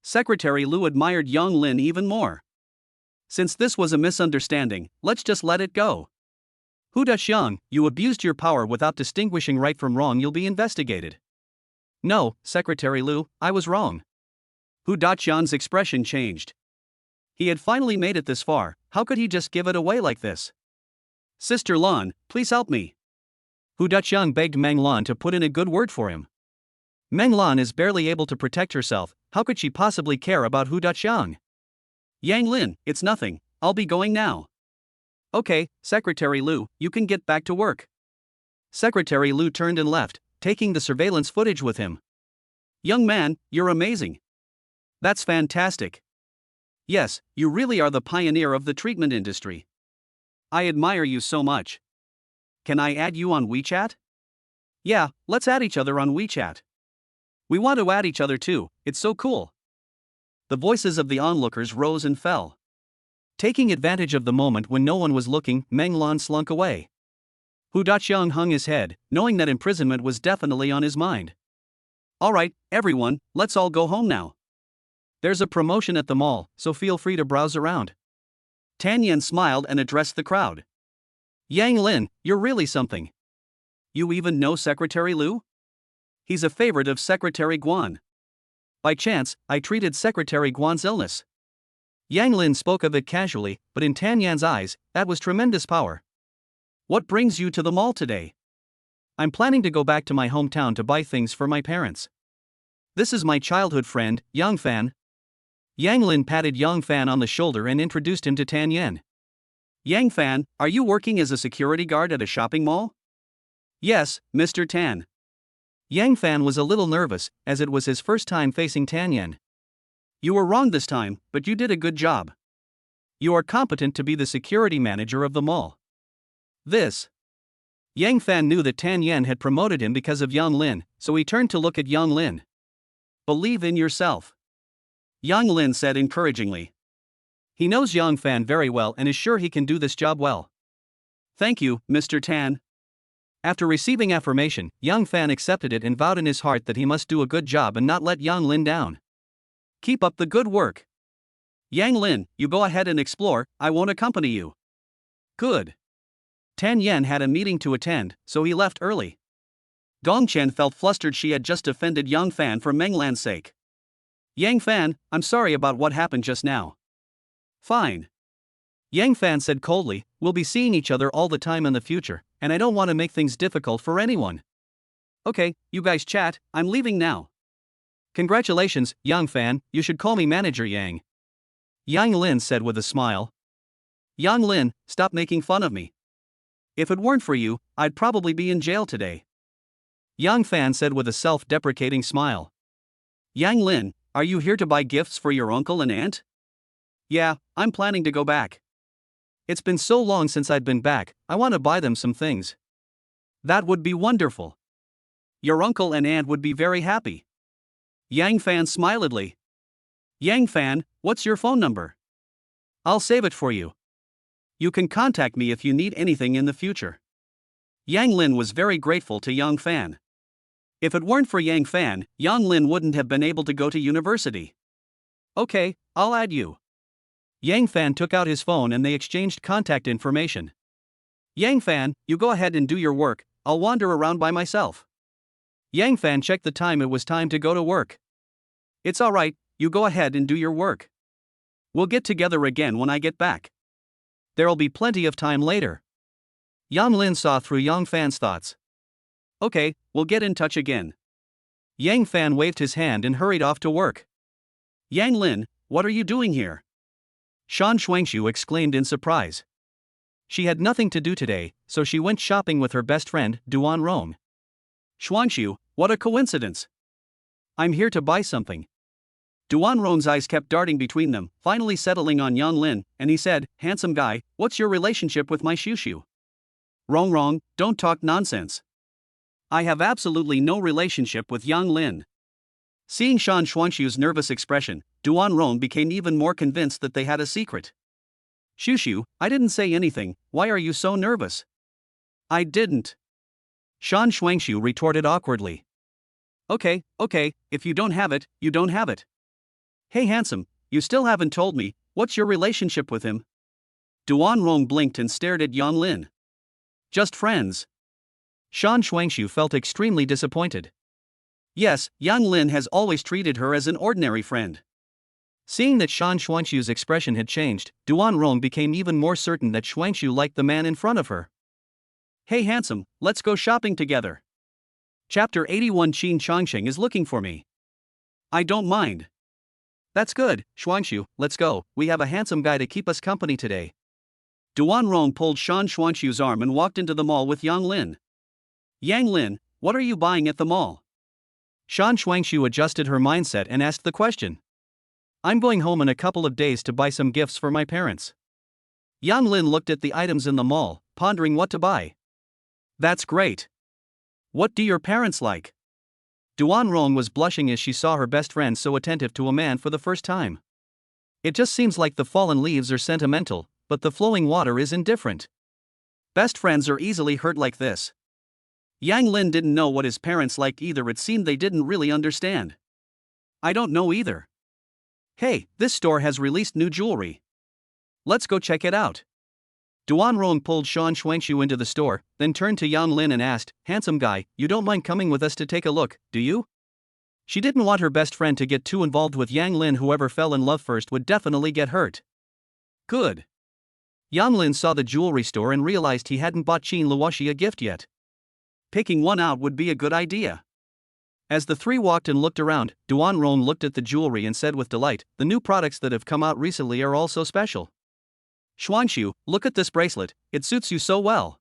Secretary Lu admired Yang Lin even more. Since this was a misunderstanding, let's just let it go. Hu Daqiang, you abused your power without distinguishing right from wrong. You'll be investigated. No, Secretary Lu, I was wrong. Hu Daqiang's expression changed. He had finally made it this far. How could he just give it away like this? Sister Lan, please help me. Hu Daqiang begged Meng Lan to put in a good word for him. Meng Lan is barely able to protect herself. How could she possibly care about Hu Daqiang? Yang Lin, it's nothing. I'll be going now. Okay, Secretary Lu, you can get back to work. Secretary Lu turned and left, taking the surveillance footage with him. Young man, you're amazing. That's fantastic. Yes, you really are the pioneer of the treatment industry. I admire you so much. Can I add you on WeChat? Yeah, let's add each other on WeChat. We want to add each other too, it's so cool. The voices of the onlookers rose and fell. Taking advantage of the moment when no one was looking, Meng Lan slunk away. Hu Daqiang hung his head, knowing that imprisonment was definitely on his mind. Alright, everyone, let's all go home now. There's a promotion at the mall, so feel free to browse around. Tan Yen smiled and addressed the crowd. Yang Lin, you're really something. You even know Secretary Liu? He's a favorite of Secretary Guan. By chance, I treated Secretary Guan's illness. Yang Lin spoke of it casually, but in Tan Yan's eyes, that was tremendous power. What brings you to the mall today? I'm planning to go back to my hometown to buy things for my parents. This is my childhood friend, Yang Fan. Yang Lin patted Yang Fan on the shoulder and introduced him to Tan Yan. Yang Fan, are you working as a security guard at a shopping mall? Yes, Mr. Tan. Yang Fan was a little nervous, as it was his first time facing Tan Yan. You were wrong this time, but you did a good job. You are competent to be the security manager of the mall. This. Yang Fan knew that Tan Yan had promoted him because of Yang Lin, so he turned to look at Yang Lin. Believe in yourself. Yang Lin said encouragingly. He knows Yang Fan very well and is sure he can do this job well. Thank you, Mr. Tan. After receiving affirmation, Yang Fan accepted it and vowed in his heart that he must do a good job and not let Yang Lin down. Keep up the good work. Yang Lin, you go ahead and explore, I won't accompany you. Good. Tan Yan had a meeting to attend, so he left early. Gong Chen felt flustered she had just offended Yang Fan for Meng Lan's sake. Yang Fan, I'm sorry about what happened just now. Fine. Yang Fan said coldly, we'll be seeing each other all the time in the future, and I don't want to make things difficult for anyone. Okay, you guys chat, I'm leaving now. Congratulations, Yang Fan, you should call me Manager Yang. Yang Lin said with a smile. Yang Lin, stop making fun of me. If it weren't for you, I'd probably be in jail today. Yang Fan said with a self-deprecating smile. Yang Lin, are you here to buy gifts for your uncle and aunt? Yeah, I'm planning to go back. It's been so long since I'd been back, I want to buy them some things. That would be wonderful. Your uncle and aunt would be very happy. Yang Fan smilingly. Yang Fan, what's your phone number? I'll save it for you. You can contact me if you need anything in the future. Yang Lin was very grateful to Yang Fan. If it weren't for Yang Fan, Yang Lin wouldn't have been able to go to university. Okay, I'll add you. Yang Fan took out his phone and they exchanged contact information. Yang Fan, you go ahead and do your work, I'll wander around by myself. Yang Fan checked the time, it was time to go to work. It's alright, you go ahead and do your work. We'll get together again when I get back. There'll be plenty of time later. Yang Lin saw through Yang Fan's thoughts. Okay, we'll get in touch again. Yang Fan waved his hand and hurried off to work. Yang Lin, what are you doing here? Shan Shuangshu exclaimed in surprise. She had nothing to do today, so she went shopping with her best friend, Duan Rong. Shuangshu, what a coincidence. I'm here to buy something. Duan Rong's eyes kept darting between them, finally settling on Yang Lin, and he said, handsome guy, what's your relationship with my Shushu? Rong, don't talk nonsense. I have absolutely no relationship with Yang Lin. Seeing Shan Shuangshu's nervous expression, Duan Rong became even more convinced that they had a secret. Shushu, I didn't say anything, why are you so nervous? I didn't. Shan Shuangshu retorted awkwardly. Okay, if you don't have it, you don't have it. Hey handsome, you still haven't told me, what's your relationship with him? Duan Rong blinked and stared at Yang Lin. Just friends. Shan Shuangshu felt extremely disappointed. Yes, Yang Lin has always treated her as an ordinary friend. Seeing that Shan Shuangshu's expression had changed, Duan Rong became even more certain that Shuangshu liked the man in front of her. Hey handsome, let's go shopping together. Chapter 81 Qin Changsheng is looking for me. I don't mind. That's good, Shuangshu, let's go, we have a handsome guy to keep us company today. Duan Rong pulled Shan Shuangshu's arm and walked into the mall with Yang Lin. Yang Lin, what are you buying at the mall? Shan Shuangshu adjusted her mindset and asked the question. I'm going home in a couple of days to buy some gifts for my parents. Yang Lin looked at the items in the mall, pondering what to buy. That's great. What do your parents like? Duan Rong was blushing as she saw her best friend so attentive to a man for the first time. It just seems like the fallen leaves are sentimental, but the flowing water is indifferent. Best friends are easily hurt like this. Yang Lin didn't know what his parents liked either, it seemed they didn't really understand. I don't know either. Hey, this store has released new jewelry. Let's go check it out. Duan Rong pulled Shan Shuangshu into the store, then turned to Yang Lin and asked, "Handsome guy, you don't mind coming with us to take a look, do you?" She didn't want her best friend to get too involved with Yang Lin. Whoever fell in love first would definitely get hurt. Good. Yang Lin saw the jewelry store and realized he hadn't bought Qin Luoxi a gift yet. Picking one out would be a good idea. As the three walked and looked around, Duan Rong looked at the jewelry and said with delight, "The new products that have come out recently are all so special. Xuanshu, look at this bracelet, it suits you so well."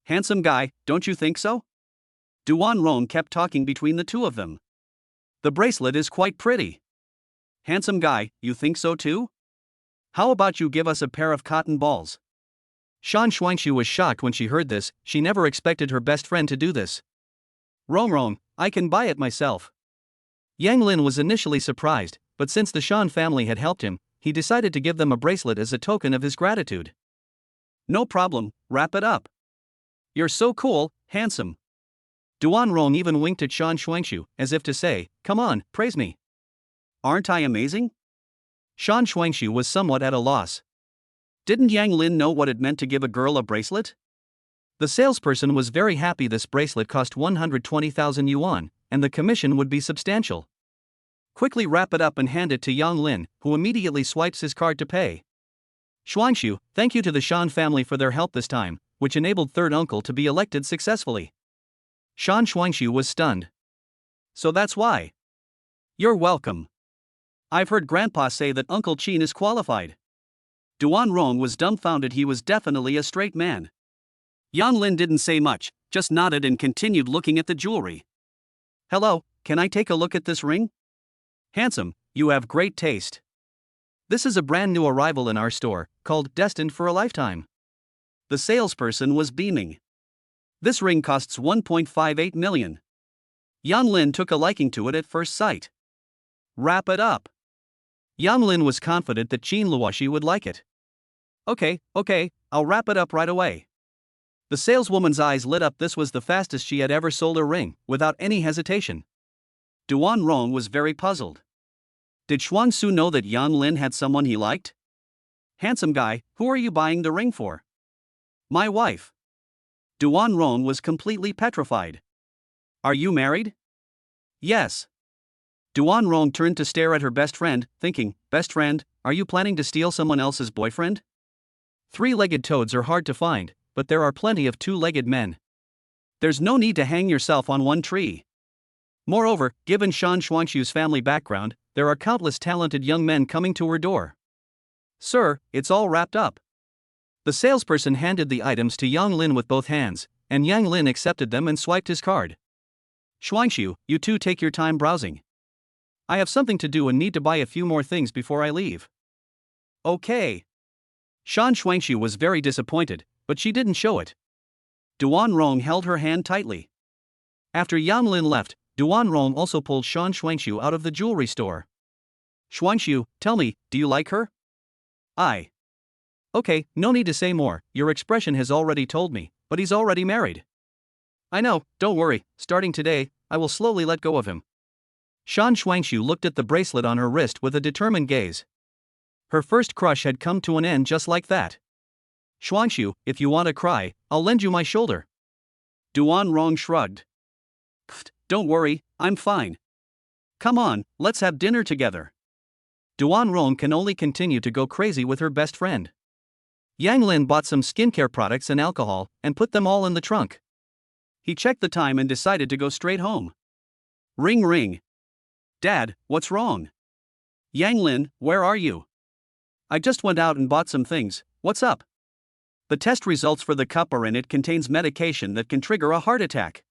Handsome guy, don't you think so? Duan Rong kept talking between the two of them. The bracelet is quite pretty. Handsome guy, you think so too? How about you give us a pair of cotton balls? Shan Shuangshu was shocked when she heard this. She never expected her best friend to do this. Rong, I can buy it myself. Yang Lin was initially surprised, but since the Shan family had helped him, he decided to give them a bracelet as a token of his gratitude. No problem, wrap it up. You're so cool, handsome. Duan Rong even winked at Shan Shuangshu, as if to say, "Come on, praise me. Aren't I amazing?" Shan Shuangshu was somewhat at a loss. Didn't Yang Lin know what it meant to give a girl a bracelet? The salesperson was very happy. This bracelet cost 120,000 yuan, and the commission would be substantial. Quickly wrap it up and hand it to Yang Lin, who immediately swipes his card to pay. Xuangshu, thank you to the Shan family for their help this time, which enabled third uncle to be elected successfully. Shan Shuangshu was stunned. So that's why. You're welcome. I've heard Grandpa say that Uncle Qin is qualified. Duan Rong was dumbfounded. He was definitely a straight man. Yang Lin didn't say much, just nodded and continued looking at the jewelry. Hello, can I take a look at this ring? Handsome, you have great taste. This is a brand new arrival in our store, called Destined for a Lifetime. The salesperson was beaming. This ring costs 1.58 million. Yang Lin took a liking to it at first sight. Wrap it up. Yang Lin was confident that Qin Luoxi would like it. Okay, I'll wrap it up right away. The saleswoman's eyes lit up. This was the fastest she had ever sold a ring, without any hesitation. Duan Rong was very puzzled. Did Xuangsu know that Yang Lin had someone he liked? Handsome guy, who are you buying the ring for? My wife. Duan Rong was completely petrified. Are you married? Yes. Duan Rong turned to stare at her best friend, thinking, best friend, are you planning to steal someone else's boyfriend? Three-legged toads are hard to find, but there are plenty of two-legged men. There's no need to hang yourself on one tree. Moreover, given Shan Shuangshu's family background, there are countless talented young men coming to her door. Sir, it's all wrapped up. The salesperson handed the items to Yang Lin with both hands, and Yang Lin accepted them and swiped his card. Shuangshu, you two take your time browsing. I have something to do and need to buy a few more things before I leave. Okay. Shan Shuangshu was very disappointed, but she didn't show it. Duan Rong held her hand tightly. After Yang Lin left, Duan Rong also pulled Shan Shuangshu out of the jewelry store. Shuangshu, tell me, do you like her? Okay, no need to say more, your expression has already told me, but he's already married. I know, don't worry, starting today, I will slowly let go of him. Shan Shuangshu looked at the bracelet on her wrist with a determined gaze. Her first crush had come to an end just like that. Shuangshu, if you want to cry, I'll lend you my shoulder. Duan Rong shrugged. Pfft, don't worry, I'm fine. Come on, let's have dinner together. Duan Rong can only continue to go crazy with her best friend. Yang Lin bought some skincare products and alcohol, and put them all in the trunk. He checked the time and decided to go straight home. Ring ring. Dad, what's wrong? Yang Lin, where are you? I just went out and bought some things, what's up? The test results for the cup are in. It contains medication that can trigger a heart attack.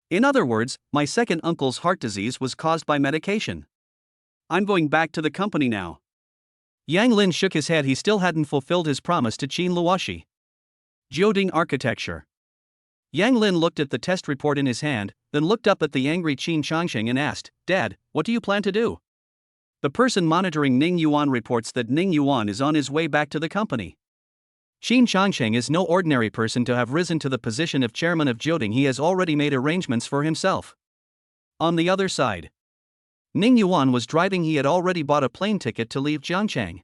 In other words, my second uncle's heart disease was caused by medication. I'm going back to the company now. Yang Lin shook his head. He still hadn't fulfilled his promise to Qin Luoxi. Jioding architecture. Yang Lin looked at the test report in his hand, then looked up at the angry Qin Changsheng and asked, "Dad, what do you plan to do?" The person monitoring Ning Yuan reports that Ning Yuan is on his way back to the company. Qin Changsheng is no ordinary person to have risen to the position of chairman of Jioding. He has already made arrangements for himself. On the other side, Ning Yuan was driving. He had already bought a plane ticket to leave Jiangchang.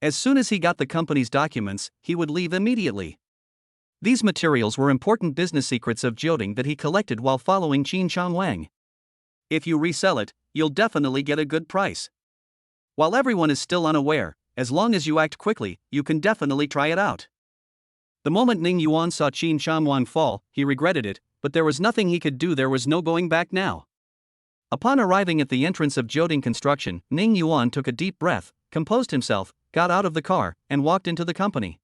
As soon as he got the company's documents, he would leave immediately. These materials were important business secrets of Jioding that he collected while following Qin Changwang. If you resell it, you'll definitely get a good price. While everyone is still unaware, as long as you act quickly, you can definitely try it out. The moment Ning Yuan saw Qin Changwang fall, he regretted it, but there was nothing he could do. There was no going back now. Upon arriving at the entrance of Jioding Construction, Ning Yuan took a deep breath, composed himself, got out of the car, and walked into the company.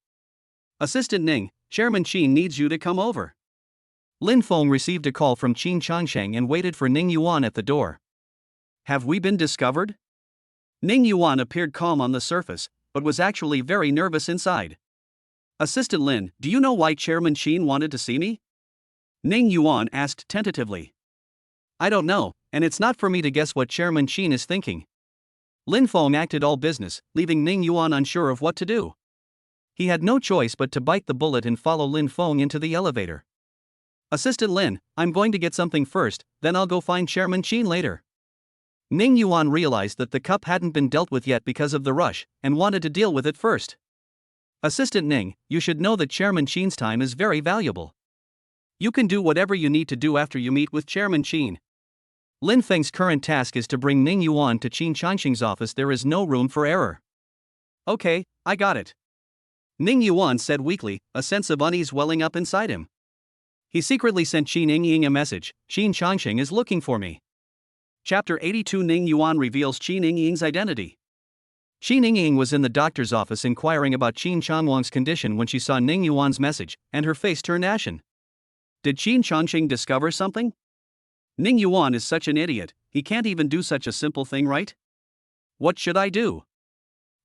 "Assistant Ning, Chairman Qin needs you to come over." Lin Feng received a call from Qin Changsheng and waited for Ning Yuan at the door. "Have we been discovered?" Ning Yuan appeared calm on the surface, but was actually very nervous inside. "Assistant Lin, do you know why Chairman Qin wanted to see me?" Ning Yuan asked tentatively. "I don't know, and it's not for me to guess what Chairman Qin is thinking." Lin Feng acted all business, leaving Ning Yuan unsure of what to do. He had no choice but to bite the bullet and follow Lin Feng into the elevator. "Assistant Lin, I'm going to get something first, then I'll go find Chairman Qin later." Ning Yuan realized that the cup hadn't been dealt with yet because of the rush, and wanted to deal with it first. "Assistant Ning, you should know that Chairman Qin's time is very valuable. You can do whatever you need to do after you meet with Chairman Qin." Lin Feng's current task is to bring Ning Yuan to Qin Changsheng's office. There is no room for error. "Okay, I got it," Ning Yuan said weakly, a sense of unease welling up inside him. He secretly sent Qin Yingying a message: "Qin Changsheng is looking for me." Chapter 82. Ning Yuan reveals Qin Yingying's identity. Qin Yingying was in the doctor's office inquiring about Qin Changwang's condition when she saw Ning Yuan's message, and her face turned ashen. Did Qin Changsheng discover something? Ning Yuan is such an idiot, he can't even do such a simple thing right? What should I do?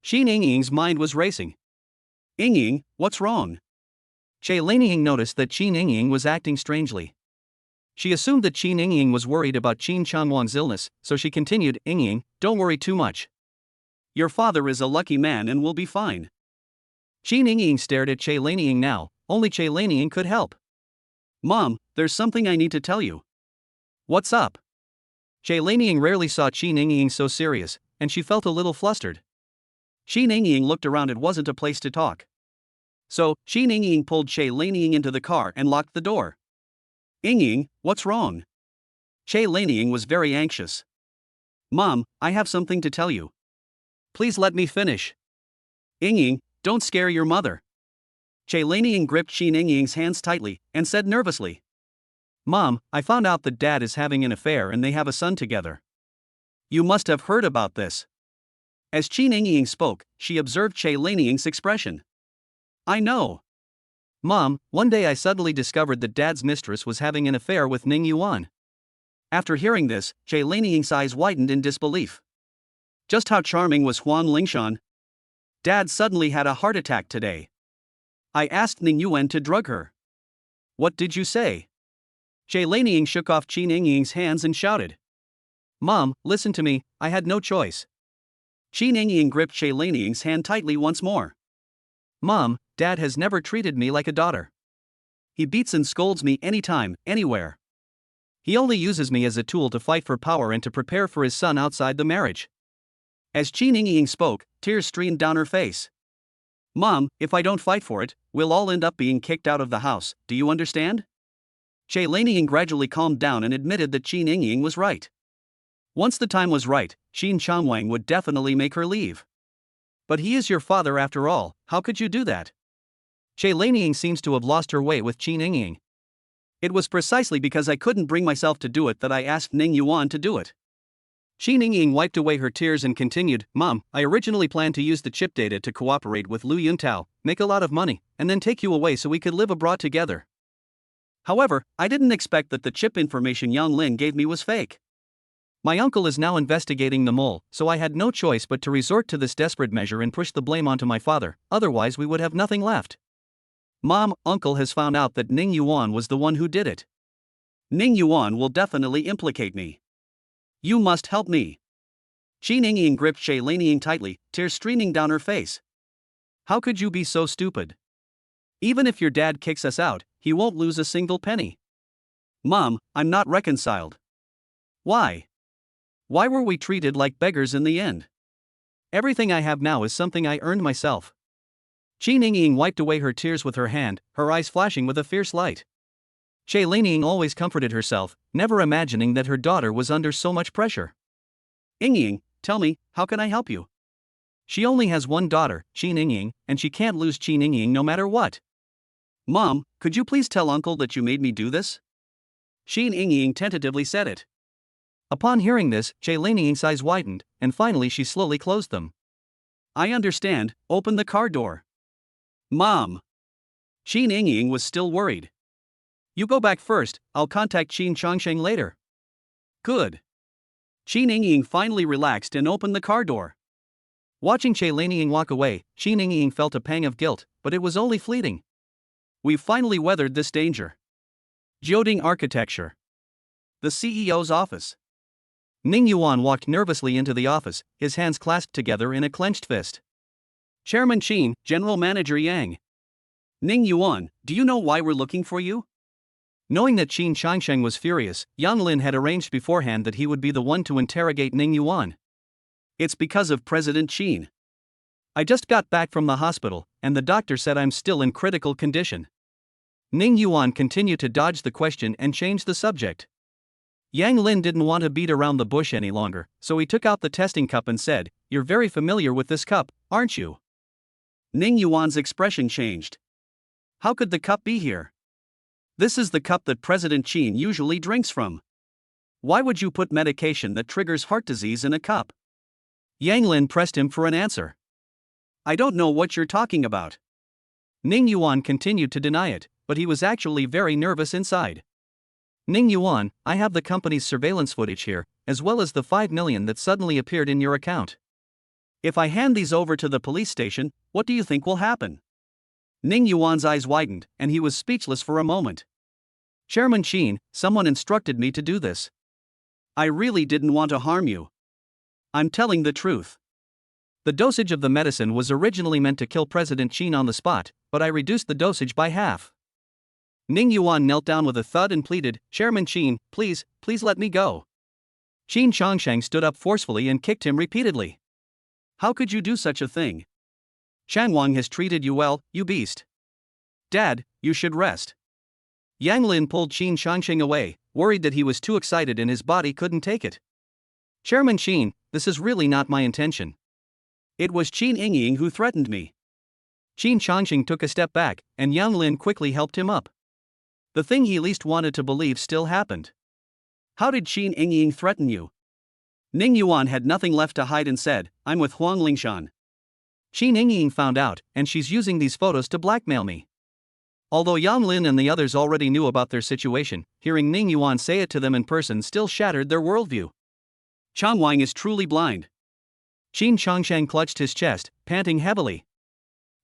Qin Yingying's mind was racing. "Yingying, what's wrong?" Che Lanying noticed that Qin Yingying was acting strangely. She assumed that Qin Yingying was worried about Qin Changwang's illness, so she continued, "Yingying, don't worry too much. Your father is a lucky man and will be fine." Qin Yingying stared at Che Lanying now. Only Che Lanying could help. "Mom, there's something I need to tell you." "What's up?" Che Lanying rarely saw Qin Yingying so serious, and she felt a little flustered. Qin Yingying looked around. It wasn't a place to talk. So, Qin Yingying pulled Che Lanying into the car and locked the door. "Yingying, what's wrong?" Che Lanying was very anxious. "Mom, I have something to tell you. Please let me finish." "Yingying, don't scare your mother." Che Lanying gripped Qin Yingying's hands tightly and said nervously, "Mom, I found out that Dad is having an affair and they have a son together. You must have heard about this." As Qin Yingying spoke, she observed Che Lanying's expression. "I know. Mom, one day I suddenly discovered that Dad's mistress was having an affair with Ning Yuan." After hearing this, Che Lanying's eyes widened in disbelief. Just how charming was Huan Lingshan? Dad suddenly had a heart attack today. I asked Ning Yuan to drug her. What did you say? Che Lanying shook off Qin Yingying's hands and shouted. Mom, listen to me, I had no choice. Qin Yingying gripped Che Lanying's hand tightly once more. Mom, Dad has never treated me like a daughter. He beats and scolds me anytime, anywhere. He only uses me as a tool to fight for power and to prepare for his son outside the marriage. As Qin Yingying spoke, tears streamed down her face. Mom, if I don't fight for it, we'll all end up being kicked out of the house, do you understand? Che Lanying gradually calmed down and admitted that Qin Yingying was right. Once the time was right, Qin Changwang would definitely make her leave. But he is your father after all, how could you do that? Che Lanying seems to have lost her way with Qin Yingying. It was precisely because I couldn't bring myself to do it that I asked Ning Yuan to do it. Qin Yingying wiped away her tears and continued, Mom, I originally planned to use the chip data to cooperate with Lu Yuntao, make a lot of money, and then take you away so we could live abroad together. However, I didn't expect that the chip information Yang Lin gave me was fake. My uncle is now investigating the mole, so I had no choice but to resort to this desperate measure and push the blame onto my father, otherwise we would have nothing left. Mom, Uncle has found out that Ning Yuan was the one who did it. Ning Yuan will definitely implicate me. You must help me. Qin Yingying gripped Shay Laniying tightly, tears streaming down her face. How could you be so stupid? Even if your dad kicks us out, he won't lose a single penny. Mom, I'm not reconciled. Why? Why were we treated like beggars in the end? Everything I have now is something I earned myself. Qin Yingying wiped away her tears with her hand, her eyes flashing with a fierce light. Shay Laniying always comforted herself, never imagining that her daughter was under so much pressure. Yingying, tell me, how can I help you? She only has one daughter, Qin Yingying, and she can't lose Qin Yingying no matter what. Mom, could you please tell Uncle that you made me do this? Qin Yingying tentatively said it. Upon hearing this, Shay Laniying's eyes widened, and finally she slowly closed them. I understand, open the car door. Mom. Qin Yingying was still worried. You go back first, I'll contact Qin Changsheng later. Good. Qin Yingying finally relaxed and opened the car door. Watching Shay Laniying walk away, Qin Yingying felt a pang of guilt, but it was only fleeting. We've finally weathered this danger. Jioding Architecture. The CEO's office. Ning Yuan walked nervously into the office, his hands clasped together in a clenched fist. Chairman Qin, General Manager Yang. Ning Yuan, do you know why we're looking for you? Knowing that Qin Changsheng was furious, Yang Lin had arranged beforehand that he would be the one to interrogate Ning Yuan. It's because of President Qin. I just got back from the hospital, and the doctor said I'm still in critical condition. Ning Yuan continued to dodge the question and change the subject. Yang Lin didn't want to beat around the bush any longer, so he took out the testing cup and said, You're very familiar with this cup, aren't you? Ning Yuan's expression changed. How could the cup be here? This is the cup that President Qin usually drinks from. Why would you put medication that triggers heart disease in a cup? Yang Lin pressed him for an answer. I don't know what you're talking about. Ning Yuan continued to deny it, but he was actually very nervous inside. Ning Yuan, I have the company's surveillance footage here, as well as the 5 million that suddenly appeared in your account. If I hand these over to the police station, what do you think will happen? Ning Yuan's eyes widened, and he was speechless for a moment. Chairman Qin, someone instructed me to do this. I really didn't want to harm you. I'm telling the truth. The dosage of the medicine was originally meant to kill President Qin on the spot, but I reduced the dosage by half. Ning Yuan knelt down with a thud and pleaded, Chairman Qin, please let me go. Qin Changsheng stood up forcefully and kicked him repeatedly. How could you do such a thing? Changwang has treated you well, you beast. Dad, you should rest. Yang Lin pulled Qin Changsheng away, worried that he was too excited and his body couldn't take it. Chairman Qin, this is really not my intention. It was Qin Yingying who threatened me. Qin Changsheng took a step back, and Yang Lin quickly helped him up. The thing he least wanted to believe still happened. How did Qin Yingying threaten you? Ning Yuan had nothing left to hide and said, I'm with Huang Lingshan. Qin Yingying found out, and she's using these photos to blackmail me. Although Yang Lin and the others already knew about their situation, hearing Ning Yuan say it to them in person still shattered their worldview. Changwang is truly blind. Qin Changsheng clutched his chest, panting heavily.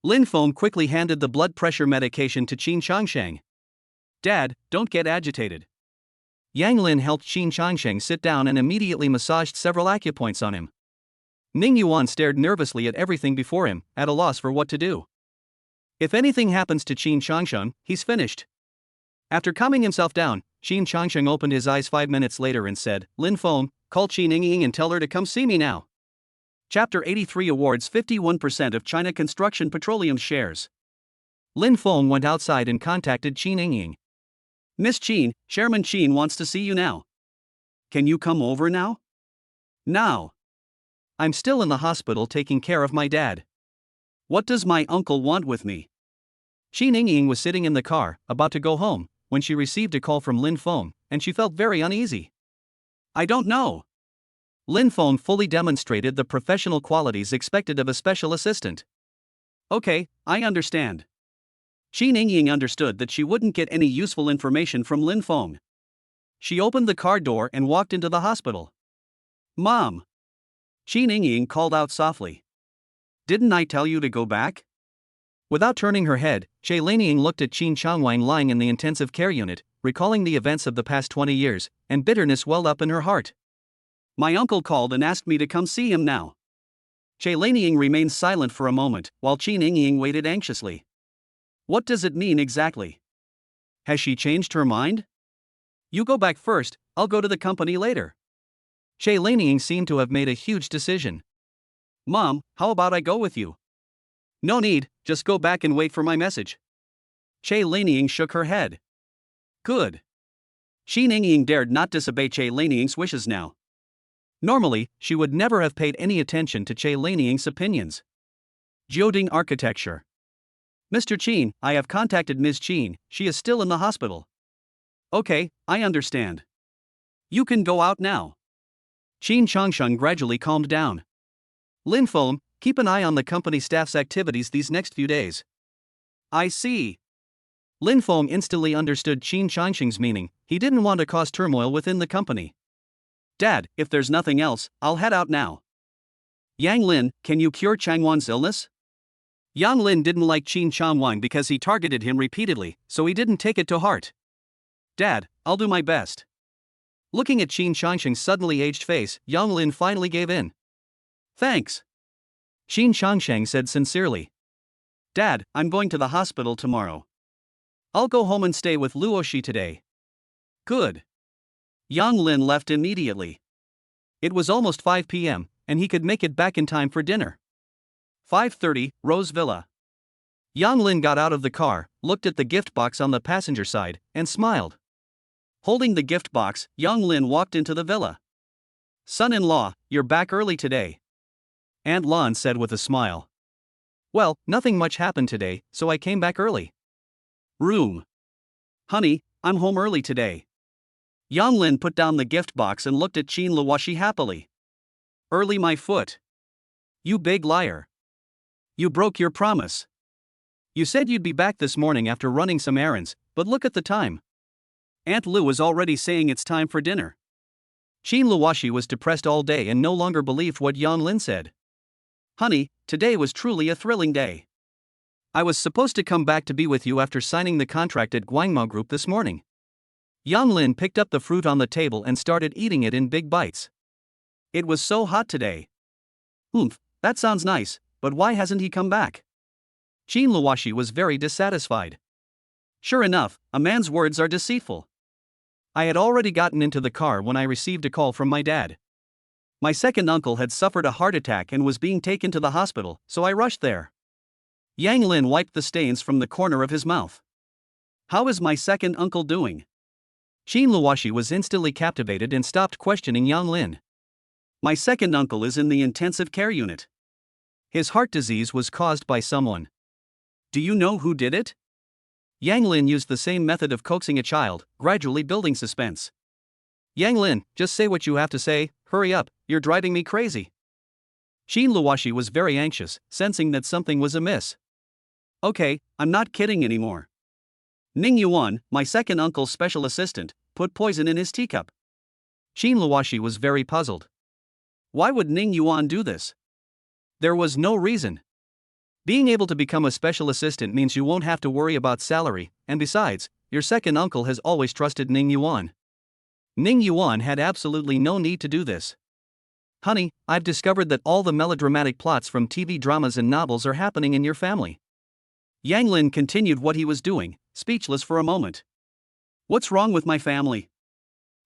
Lin Feng quickly handed the blood pressure medication to Qin Changsheng. Dad, don't get agitated. Yang Lin helped Qin Changsheng sit down and immediately massaged several acupoints on him. Ning Yuan stared nervously at everything before him, at a loss for what to do. If anything happens to Qin Changsheng, he's finished. After calming himself down, Qin Changsheng opened his eyes 5 minutes later and said, Lin Feng, call Qin Yingying and tell her to come see me now. Chapter 83 awards 51% of China Construction Petroleum shares. Lin Feng went outside and contacted Qin Yingying. Miss Qin, Chairman Qin wants to see you now. Can you come over now? Now. I'm still in the hospital taking care of my dad. What does my uncle want with me? Qin Yingying was sitting in the car, about to go home, when she received a call from Lin Feng, and she felt very uneasy. I don't know. Lin Feng fully demonstrated the professional qualities expected of a special assistant. Okay, I understand. Qin Yingying understood that she wouldn't get any useful information from Lin Feng. She opened the car door and walked into the hospital. Mom! Qin Yingying called out softly. Didn't I tell you to go back? Without turning her head, Che Laniying looked at Qin Changwang lying in the intensive care unit, recalling the events of the past 20 years, and bitterness welled up in her heart. My uncle called and asked me to come see him now. Che Laniying remained silent for a moment, while Qin Yingying waited anxiously. What does it mean exactly? Has she changed her mind? You go back first, I'll go to the company later. Che Laniying seemed to have made a huge decision. Mom, how about I go with you? No need, just go back and wait for my message. Che Laniying shook her head. Good. Qin Yingying dared not disobey Che Laniying's wishes now. Normally, she would never have paid any attention to Che Laniying's opinions. Jioding architecture. Mr. Qin, I have contacted Ms. Qin, she is still in the hospital. Okay, I understand. You can go out now. Qin Changsheng gradually calmed down. Lin Feng, keep an eye on the company staff's activities these next few days. I see. Lin Feng instantly understood Qin Changsheng's meaning. He didn't want to cause turmoil within the company. Dad, if there's nothing else, I'll head out now. Yang Lin, can you cure Changwan's illness? Yang Lin didn't like Qin Changwang because he targeted him repeatedly, so he didn't take it to heart. Dad, I'll do my best. Looking at Qin Changsheng's suddenly aged face, Yang Lin finally gave in. Thanks. Qin Changsheng said sincerely. Dad, I'm going to the hospital tomorrow. I'll go home and stay with Luoshi today. Good. Yang Lin left immediately. It was almost 5 p.m., and he could make it back in time for dinner. 5:30, Rose Villa. Yang Lin got out of the car, looked at the gift box on the passenger side, and smiled. Holding the gift box, Yang Lin walked into the villa. Son-in-law, you're back early today. Aunt Lan said with a smile. Well, nothing much happened today, so I came back early. Room. Honey, I'm home early today. Yang Lin put down the gift box and looked at Qin Luoshi happily. Early my foot. You big liar. You broke your promise. You said you'd be back this morning after running some errands, but look at the time. Aunt Lu was already saying it's time for dinner. Qin Luoshi was depressed all day and no longer believed what Yang Lin said. Honey, today was truly a thrilling day. I was supposed to come back to be with you after signing the contract at Guangmao Group this morning. Yang Lin picked up the fruit on the table and started eating it in big bites. It was so hot today. That sounds nice, but why hasn't he come back? Qin Luoshi was very dissatisfied. Sure enough, a man's words are deceitful. I had already gotten into the car when I received a call from my dad. My second uncle had suffered a heart attack and was being taken to the hospital, so I rushed there. Yang Lin wiped the stains from the corner of his mouth. How is my second uncle doing? Qin Luoshi was instantly captivated and stopped questioning Yang Lin. My second uncle is in the intensive care unit. His heart disease was caused by someone. Do you know who did it? Yang Lin used the same method of coaxing a child, gradually building suspense. Yang Lin, just say what you have to say, hurry up, you're driving me crazy. Qin Luoshi was very anxious, sensing that something was amiss. Okay, I'm not kidding anymore. Ning Yuan, my second uncle's special assistant, put poison in his teacup. Qin Luoshi was very puzzled. Why would Ning Yuan do this? There was no reason. Being able to become a special assistant means you won't have to worry about salary, and besides, your second uncle has always trusted Ning Yuan. Ning Yuan had absolutely no need to do this. Honey, I've discovered that all the melodramatic plots from TV dramas and novels are happening in your family. Yang Lin continued what he was doing, speechless for a moment. What's wrong with my family?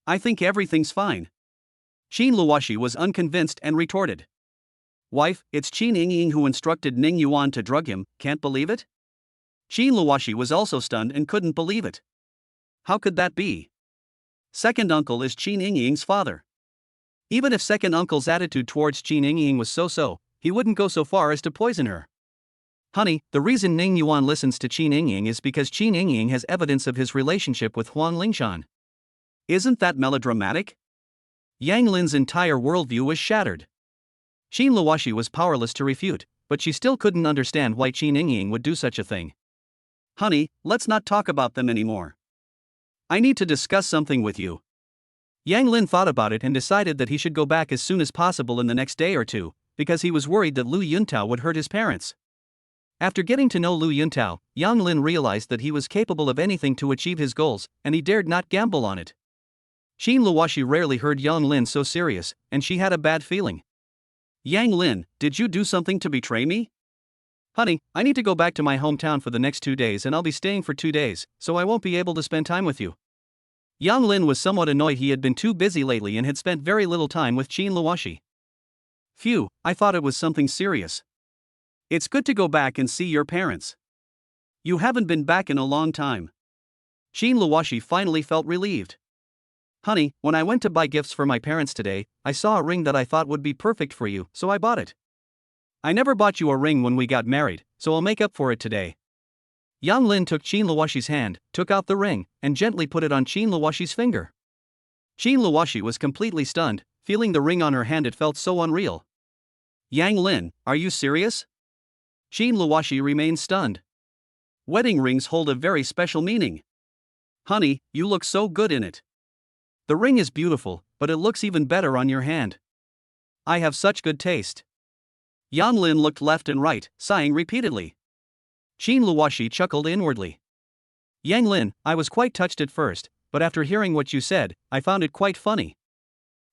I think everything's fine. Qin Luoshi was unconvinced and retorted. Wife, it's Qin Yingying who instructed Ning Yuan to drug him, can't believe it? Qin Luoshi was also stunned and couldn't believe it. How could that be? Second uncle is Qin Yingying's father. Even if second uncle's attitude towards Qin Yingying was so-so, he wouldn't go so far as to poison her. Honey, the reason Ning Yuan listens to Qin Yingying is because Qin Yingying has evidence of his relationship with Huang Lingshan. Isn't that melodramatic? Yang Lin's entire worldview was shattered. Qin Luoshi was powerless to refute, but she still couldn't understand why Qin Yingying would do such a thing. Honey, let's not talk about them anymore. I need to discuss something with you. Yang Lin thought about it and decided that he should go back as soon as possible in the next day or two, because he was worried that Lu Yuntao would hurt his parents. After getting to know Lu Yuntao, Yang Lin realized that he was capable of anything to achieve his goals, and he dared not gamble on it. Qin Luoshi rarely heard Yang Lin so serious, and she had a bad feeling. Yang Lin, did you do something to betray me? Honey, I need to go back to my hometown for the next 2 days and I'll be staying for 2 days, so I won't be able to spend time with you. Yang Lin was somewhat annoyed he had been too busy lately and had spent very little time with Qin Luoshi. Phew, I thought it was something serious. It's good to go back and see your parents. You haven't been back in a long time. Qin Luoshi finally felt relieved. Honey, when I went to buy gifts for my parents today, I saw a ring that I thought would be perfect for you, so I bought it. I never bought you a ring when we got married, so I'll make up for it today. Yang Lin took Qin Luoshi's hand, took out the ring, and gently put it on Qin Luoshi's finger. Qin Luoshi was completely stunned, feeling the ring on her hand. It felt so unreal. Yang Lin, are you serious? Qin Luoshi remained stunned. Wedding rings hold a very special meaning. Honey, you look so good in it. The ring is beautiful, but it looks even better on your hand. I have such good taste. Yang Lin looked left and right, sighing repeatedly. Qin Luoshi chuckled inwardly. Yang Lin, I was quite touched at first, but after hearing what you said, I found it quite funny.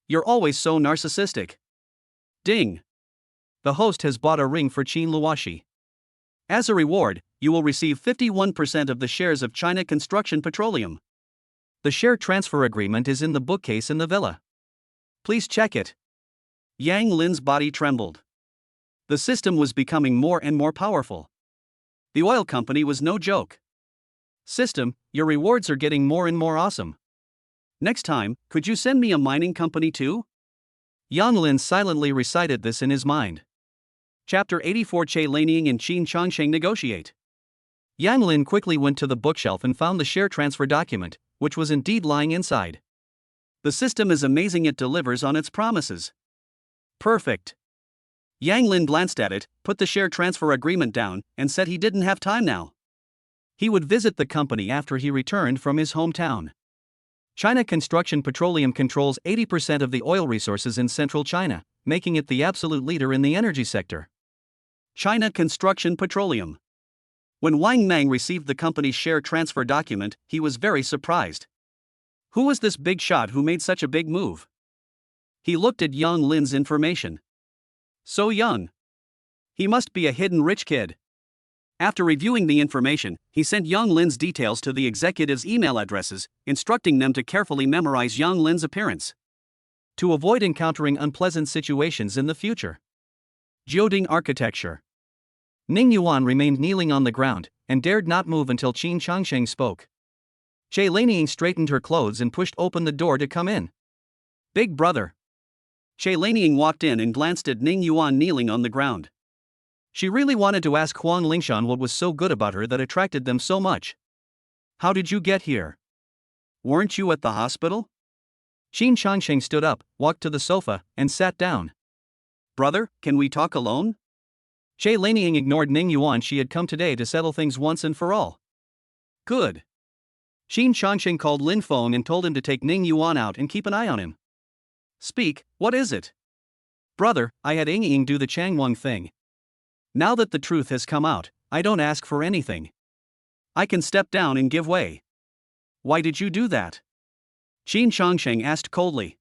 You're always so narcissistic. Ding! The host has bought a ring for Qin Luoshi. As a reward, you will receive 51% of the shares of China Construction Petroleum. The share transfer agreement is in the bookcase in the villa. Please check it. Yang Lin's body trembled. The system was becoming more and more powerful. The oil company was no joke. System, your rewards are getting more and more awesome. Next time, could you send me a mining company too? Yang Lin silently recited this in his mind. Chapter 84. Che Lanying and Qin Chongsheng negotiate. Yang Lin quickly went to the bookshelf and found the share transfer document, which was indeed lying inside. The system is amazing, it delivers on its promises. Perfect. Yang Lin glanced at it, put the share transfer agreement down, and said he didn't have time now. He would visit the company after he returned from his hometown. China Construction Petroleum controls 80% of the oil resources in central China, making it the absolute leader in the energy sector. China Construction Petroleum. When Wang Meng received the company's share transfer document, he was very surprised. Who was this big shot who made such a big move? He looked at Yang Lin's information. So young. He must be a hidden rich kid. After reviewing the information, he sent Yang Lin's details to the executives' email addresses, instructing them to carefully memorize Yang Lin's appearance to avoid encountering unpleasant situations in the future. Jioding architecture. Ning Yuan remained kneeling on the ground, and dared not move until Qin Chongsheng spoke. Che Lanying straightened her clothes and pushed open the door to come in. Big brother. Che Lanying walked in and glanced at Ning Yuan kneeling on the ground. She really wanted to ask Huang Lingshan what was so good about her that attracted them so much. How did you get here? Weren't you at the hospital? Qin Chongsheng stood up, walked to the sofa, and sat down. Brother, can we talk alone? Che Lanying ignored Ning Yuan. She had come today to settle things once and for all. Good. Qin Chongsheng called Lin Feng and told him to take Ning Yuan out and keep an eye on him. Speak, what is it? Brother, I had Ying do the Changwang thing. Now that the truth has come out, I don't ask for anything. I can step down and give way. Why did you do that? Qin Chongsheng asked coldly.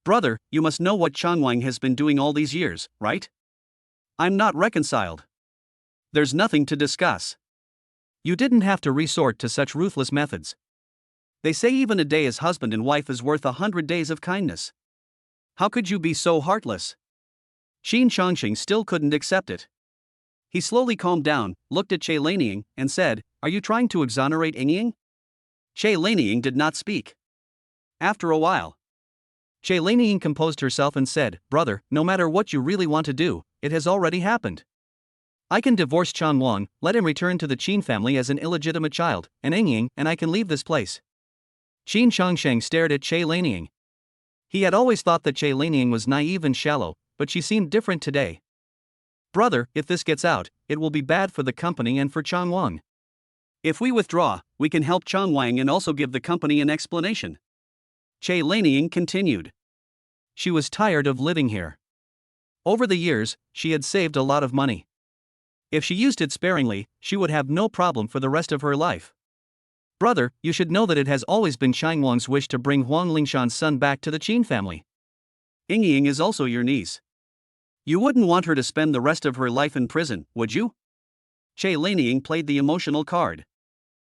Brother, you must know what Changwang has been doing all these years, right? I'm not reconciled. There's nothing to discuss. You didn't have to resort to such ruthless methods. They say even a day as husband and wife is worth 100 days of kindness. How could you be so heartless? Qin Chongsheng still couldn't accept it. He slowly calmed down, looked at Che Lanying, and said, Are you trying to exonerate Ying? Che Lanying did not speak. After a while, Che Lanying composed herself and said, Brother, no matter what you really want to do, it has already happened. I can divorce Chan Wang, let him return to the Qin family as an illegitimate child, and Ying, and I can leave this place. Qin Chongsheng stared at Che Lanying. He had always thought that Che Lanying was naive and shallow, but she seemed different today. Brother, if this gets out, it will be bad for the company and for Chang Wang. If we withdraw, we can help Chang Wang and also give the company an explanation. Che Lanying continued. She was tired of living here. Over the years, she had saved a lot of money. If she used it sparingly, she would have no problem for the rest of her life. Brother, you should know that it has always been Changwang's wish to bring Huang Lingshan's son back to the Qin family. Ying is also your niece. You wouldn't want her to spend the rest of her life in prison, would you? Che Lanying played the emotional card.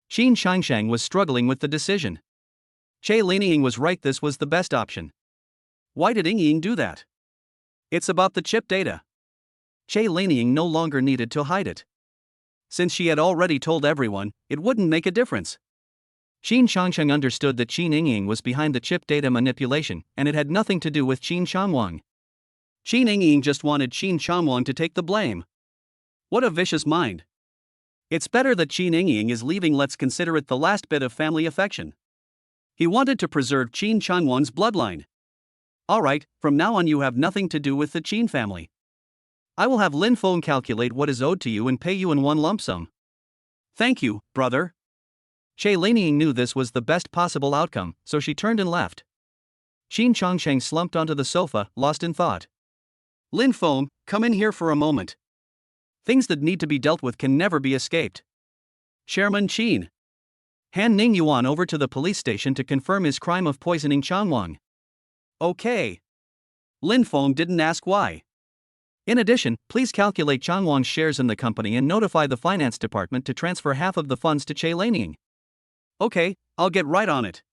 Qin Shangshang was struggling with the decision. Che Lanying was right, this was the best option. Why did Ying do that? It's about the chip data. Che Lanying no longer needed to hide it. Since she had already told everyone, it wouldn't make a difference. Qin Shangsheng understood that Qin Ying was behind the chip data manipulation, and it had nothing to do with Qin Changwang. Qin Ying just wanted Qin Changwang to take the blame. What a vicious mind. It's better that Qin Ying is leaving, let's consider it the last bit of family affection. He wanted to preserve Qin Changwang's bloodline. Alright, from now on you have nothing to do with the Qin family. I will have Lin Feng calculate what is owed to you and pay you in one lump sum. Thank you, brother. Che Lanying knew this was the best possible outcome, so she turned and left. Qin Changsheng slumped onto the sofa, lost in thought. Lin Feng, come in here for a moment. Things that need to be dealt with can never be escaped. Chairman Qin. Han Ning Yuan over to the police station to confirm his crime of poisoning Changwang. Okay. Lin Feng didn't ask why. In addition, please calculate Changwang's shares in the company and notify the finance department to transfer half of the funds to Che Lanying. Okay, I'll get right on it.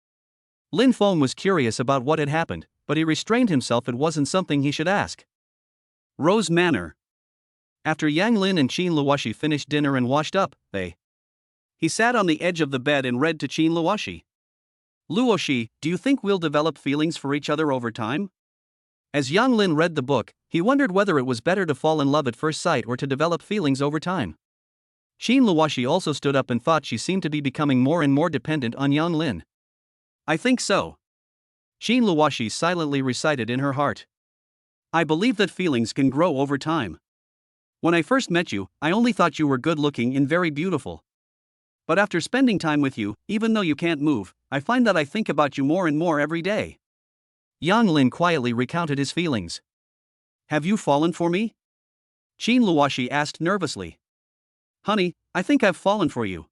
Lin Feng was curious about what had happened, but he restrained himself, it wasn't something he should ask. Rose Manor. After Yang Lin and Qin Luoshi finished dinner and washed up, he sat on the edge of the bed and read to Qin Luoshi. Luoshi, do you think we'll develop feelings for each other over time? As Yang Lin read the book, he wondered whether it was better to fall in love at first sight or to develop feelings over time. Qin Luoshi also stood up and thought she seemed to be becoming more and more dependent on Yang Lin. I think so. Qin Luoshi silently recited in her heart. I believe that feelings can grow over time. When I first met you, I only thought you were good-looking and very beautiful. But after spending time with you, even though you can't move, I find that I think about you more and more every day. Yang Lin quietly recounted his feelings. Have you fallen for me? Qin Luoshi asked nervously. Honey, I think I've fallen for you.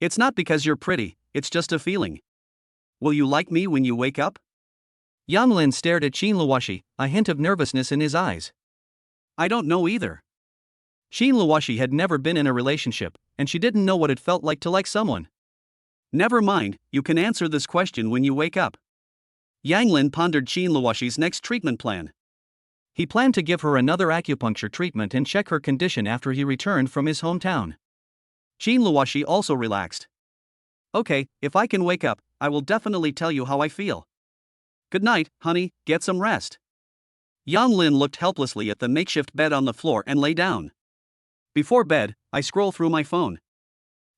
It's not because you're pretty, it's just a feeling. Will you like me when you wake up? Yang Lin stared at Qin Luoshi, a hint of nervousness in his eyes. I don't know either. Qin Luoshi had never been in a relationship, and she didn't know what it felt like to like someone. Never mind, you can answer this question when you wake up. Yang Lin pondered Qin Luoshi's next treatment plan. He planned to give her another acupuncture treatment and check her condition after he returned from his hometown. Qin Luoshi also relaxed. Okay, if I can wake up, I will definitely tell you how I feel. Good night, honey, get some rest. Yang Lin looked helplessly at the makeshift bed on the floor and lay down. Before bed, I scroll through my phone.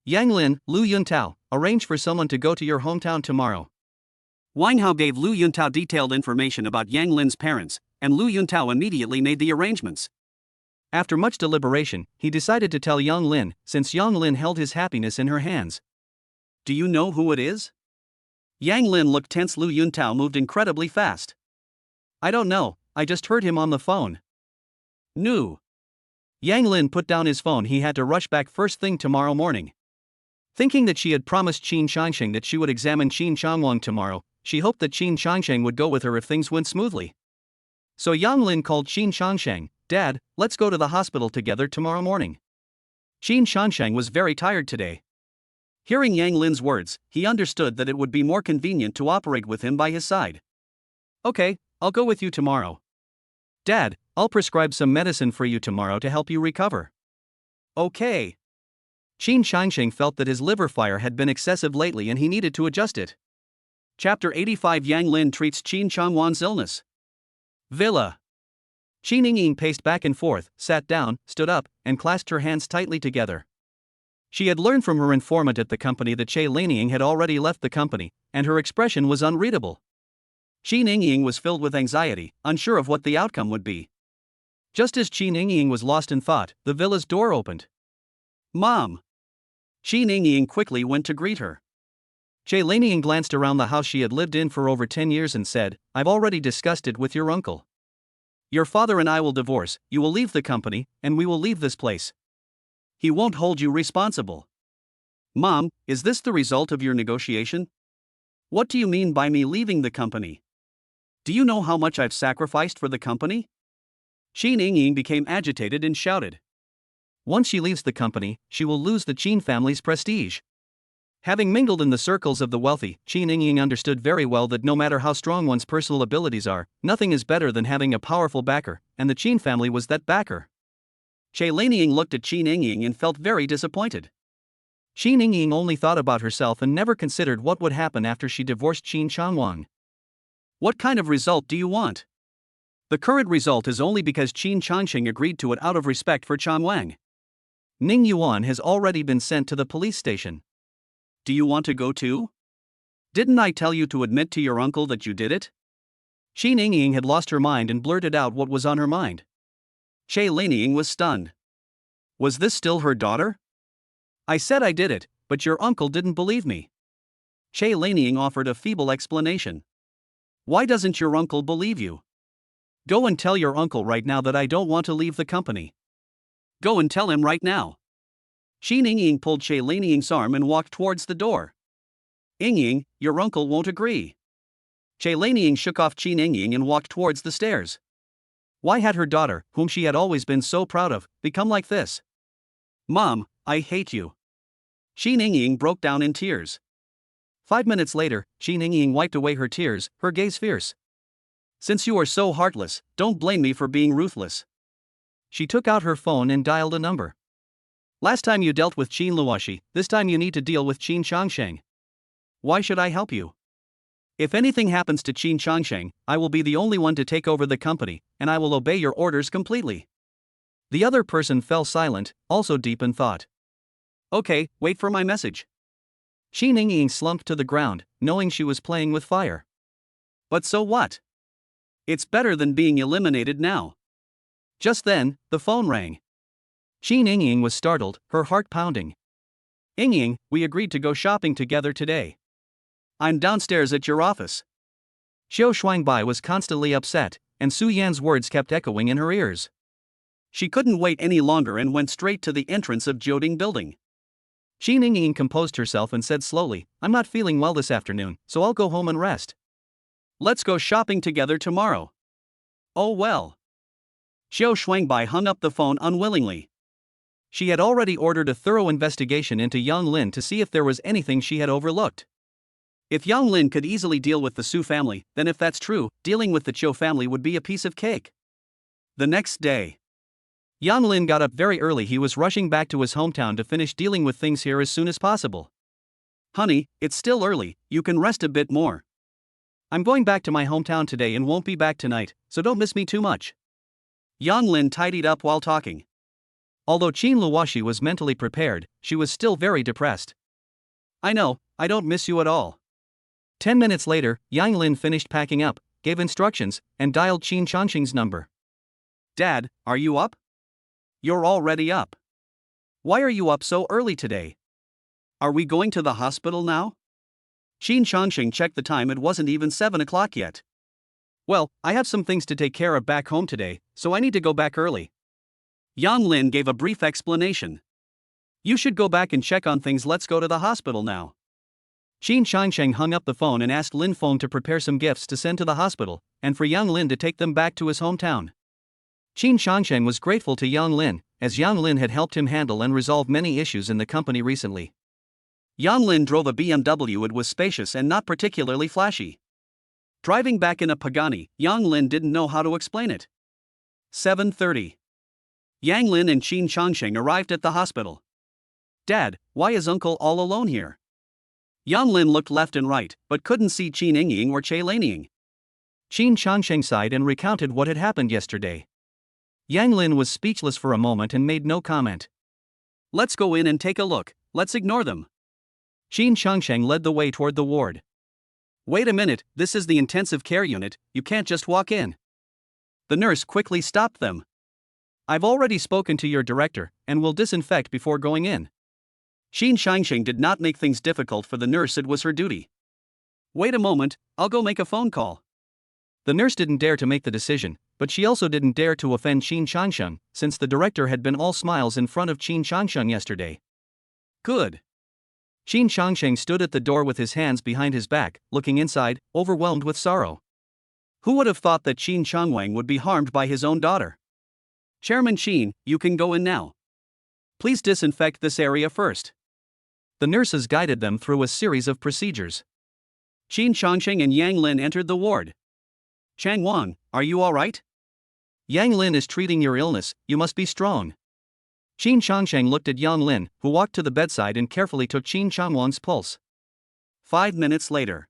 Yang Lin, Lu Yuntao, arrange for someone to go to your hometown tomorrow. Wang Hao gave Lu Yuntao detailed information about Yang Lin's parents, and Lu Yuntao immediately made the arrangements. After much deliberation, he decided to tell Yang Lin, since Yang Lin held his happiness in her hands. Do you know who it is? Yang Lin looked tense. Lu Yuntao moved incredibly fast. I don't know, I just heard him on the phone. No. Yang Lin put down his phone. He had to rush back first thing tomorrow morning. Thinking that she had promised Qin Shangsheng that she would examine Qin Changwang tomorrow, she hoped that Qin Shangsheng would go with her if things went smoothly. So Yang Lin called Qin Shangsheng, Dad, let's go to the hospital together tomorrow morning. Qin Shangsheng was very tired today. Hearing Yang Lin's words, he understood that it would be more convenient to operate with him by his side. Okay, I'll go with you tomorrow. Dad, I'll prescribe some medicine for you tomorrow to help you recover. Okay. Qin Shangsheng felt that his liver fire had been excessive lately and he needed to adjust it. Chapter 85 Yang Lin treats Qin Changwan's illness. Villa. Qin Ying paced back and forth, sat down, stood up, and clasped her hands tightly together. She had learned from her informant at the company that Che Lanying had already left the company, and her expression was unreadable. Qin Ying was filled with anxiety, unsure of what the outcome would be. Just as Qin Ying was lost in thought, the villa's door opened. Mom! Qin Ying quickly went to greet her. Che Lanying glanced around the house she had lived in for over 10 years and said, I've already discussed it with your uncle. Your father and I will divorce, you will leave the company, and we will leave this place. He won't hold you responsible. Mom, is this the result of your negotiation? What do you mean by me leaving the company? Do you know how much I've sacrificed for the company? Qin Yingying became agitated and shouted. Once she leaves the company, she will lose the Qin family's prestige. Having mingled in the circles of the wealthy, Qin Yingying understood very well that no matter how strong one's personal abilities are, nothing is better than having a powerful backer, and the Qin family was that backer. Che Lanying looked at Qin Yingying and felt very disappointed. Qin Yingying only thought about herself and never considered what would happen after she divorced Qin Changwang. What kind of result do you want? The current result is only because Qin Changsheng agreed to it out of respect for Changwang. Ning Yuan has already been sent to the police station. Do you want to go too? Didn't I tell you to admit to your uncle that you did it? Qin Yingying had lost her mind and blurted out what was on her mind. Che Lanying was stunned. Was this still her daughter? I said I did it, but your uncle didn't believe me. Che Lanying offered a feeble explanation. Why doesn't your uncle believe you? Go and tell your uncle right now that I don't want to leave the company. Go and tell him right now. Qin Yingying pulled Che Lanying's arm and walked towards the door. Yingying, your uncle won't agree. Che Lanying shook off Qin Yingying and walked towards the stairs. Why had her daughter, whom she had always been so proud of, become like this? Mom, I hate you. Qin Yingying broke down in tears. 5 minutes later, Qin Yingying wiped away her tears, her gaze fierce. Since you are so heartless, don't blame me for being ruthless. She took out her phone and dialed a number. Last time you dealt with Qin Luoshi, this time you need to deal with Qin Changsheng. Why should I help you? If anything happens to Qin Changsheng, I will be the only one to take over the company, and I will obey your orders completely. The other person fell silent, also deep in thought. Okay, wait for my message. Qin Yingying slumped to the ground, knowing she was playing with fire. But so what? It's better than being eliminated now. Just then, the phone rang. Qin Yingying was startled, her heart pounding. Yingying, we agreed to go shopping together today. I'm downstairs at your office. Xiao Shuangbai was constantly upset, and Su Yan's words kept echoing in her ears. She couldn't wait any longer and went straight to the entrance of Jioding building. Qin Yingying composed herself and said slowly, I'm not feeling well this afternoon, so I'll go home and rest. Let's go shopping together tomorrow. Oh well. Xiao Shuangbai hung up the phone unwillingly. She had already ordered a thorough investigation into Yang Lin to see if there was anything she had overlooked. If Yang Lin could easily deal with the Su family, then if that's true, dealing with the Chiu family would be a piece of cake. The next day, Yang Lin got up very early. He was rushing back to his hometown to finish dealing with things here as soon as possible. Honey, it's still early, you can rest a bit more. I'm going back to my hometown today and won't be back tonight, so don't miss me too much. Yang Lin tidied up while talking. Although Qin Luoshi was mentally prepared, she was still very depressed. I know, I don't miss you at all. 10 minutes later, Yang Lin finished packing up, gave instructions, and dialed Qin Changsheng's number. Dad, are you up? You're already up. Why are you up so early today? Are we going to the hospital now? Qin Changsheng checked the time. It wasn't even 7 o'clock yet. Well, I have some things to take care of back home today, so I need to go back early. Yang Lin gave a brief explanation. You should go back and check on things. Let's go to the hospital now. Qin Changsheng hung up the phone and asked Lin Feng to prepare some gifts to send to the hospital, and for Yang Lin to take them back to his hometown. Qin Changsheng was grateful to Yang Lin, as Yang Lin had helped him handle and resolve many issues in the company recently. Yang Lin drove a BMW. It was spacious and not particularly flashy. Driving back in a Pagani, Yang Lin didn't know how to explain it. 7:30. Yang Lin and Qin Changsheng arrived at the hospital. Dad, why is Uncle all alone here? Yang Lin looked left and right, but couldn't see Qin Yingying or Che Lanying. Qin Changsheng sighed and recounted what had happened yesterday. Yang Lin was speechless for a moment and made no comment. Let's go in and take a look, let's ignore them. Qin Changsheng led the way toward the ward. Wait a minute, this is the intensive care unit, you can't just walk in. The nurse quickly stopped them. I've already spoken to your director, and will disinfect before going in. Qin Changsheng did not make things difficult for the nurse. It was her duty. Wait a moment, I'll go make a phone call. The nurse didn't dare to make the decision, but she also didn't dare to offend Qin Changsheng, since the director had been all smiles in front of Qin Changsheng yesterday. Good. Qin Changsheng stood at the door with his hands behind his back, looking inside, overwhelmed with sorrow. Who would have thought that Qin Changwang would be harmed by his own daughter? Chairman Qin, you can go in now. Please disinfect this area first. The nurses guided them through a series of procedures. Qin Changsheng and Yang Lin entered the ward. Chang Wang, are you all right? Yang Lin is treating your illness, you must be strong. Qin Changsheng looked at Yang Lin, who walked to the bedside and carefully took Qin Changwang's pulse. 5 minutes later.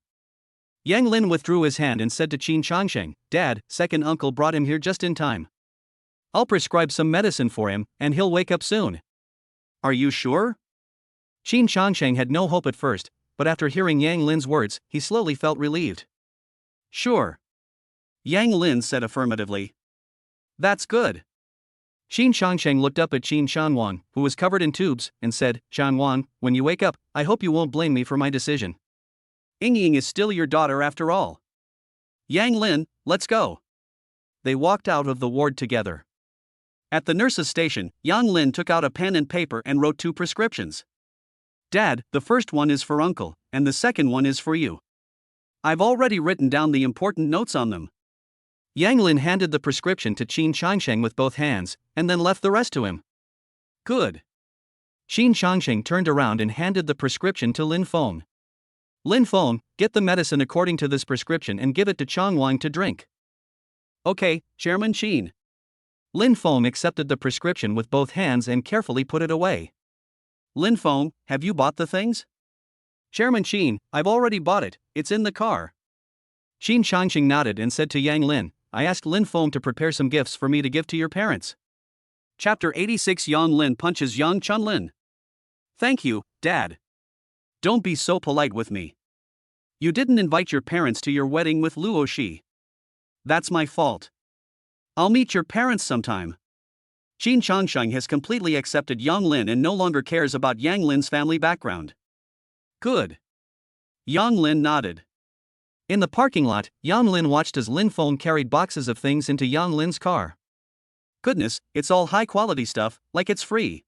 Yang Lin withdrew his hand and said to Qin Changsheng, Dad, second uncle brought him here just in time. I'll prescribe some medicine for him, and he'll wake up soon. Are you sure? Qin Changsheng had no hope at first, but after hearing Yang Lin's words, he slowly felt relieved. Sure. Yang Lin said affirmatively. That's good. Qin Changsheng looked up at Qin Shanwang, who was covered in tubes, and said, Shanwang, when you wake up, I hope you won't blame me for my decision. Ying is still your daughter after all. Yang Lin, let's go. They walked out of the ward together. At the nurse's station, Yang Lin took out a pen and paper and wrote 2 prescriptions. Dad, the first one is for Uncle, and the second one is for you. I've already written down the important notes on them. Yang Lin handed the prescription to Qin Changsheng with both hands, and then left the rest to him. Good. Qin Changsheng turned around and handed the prescription to Lin Feng. Lin Feng, get the medicine according to this prescription and give it to Chang Wang to drink. Okay, Chairman Qin. Lin Feng accepted the prescription with both hands and carefully put it away. Lin Feng, have you bought the things? Chairman Qin, I've already bought it, it's in the car. Qin Changsheng nodded and said to Yang Lin, I asked Lin Feng to prepare some gifts for me to give to your parents. Chapter 86 Yang Lin punches Yang Chunlin. Thank you, Dad. Don't be so polite with me. You didn't invite your parents to your wedding with Luo Shi. That's my fault. I'll meet your parents sometime. Qin Changsheng has completely accepted Yang Lin and no longer cares about Yang Lin's family background. Good. Yang Lin nodded. In the parking lot, Yang Lin watched as Lin Feng carried boxes of things into Yang Lin's car. Goodness, it's all high-quality stuff, like it's free.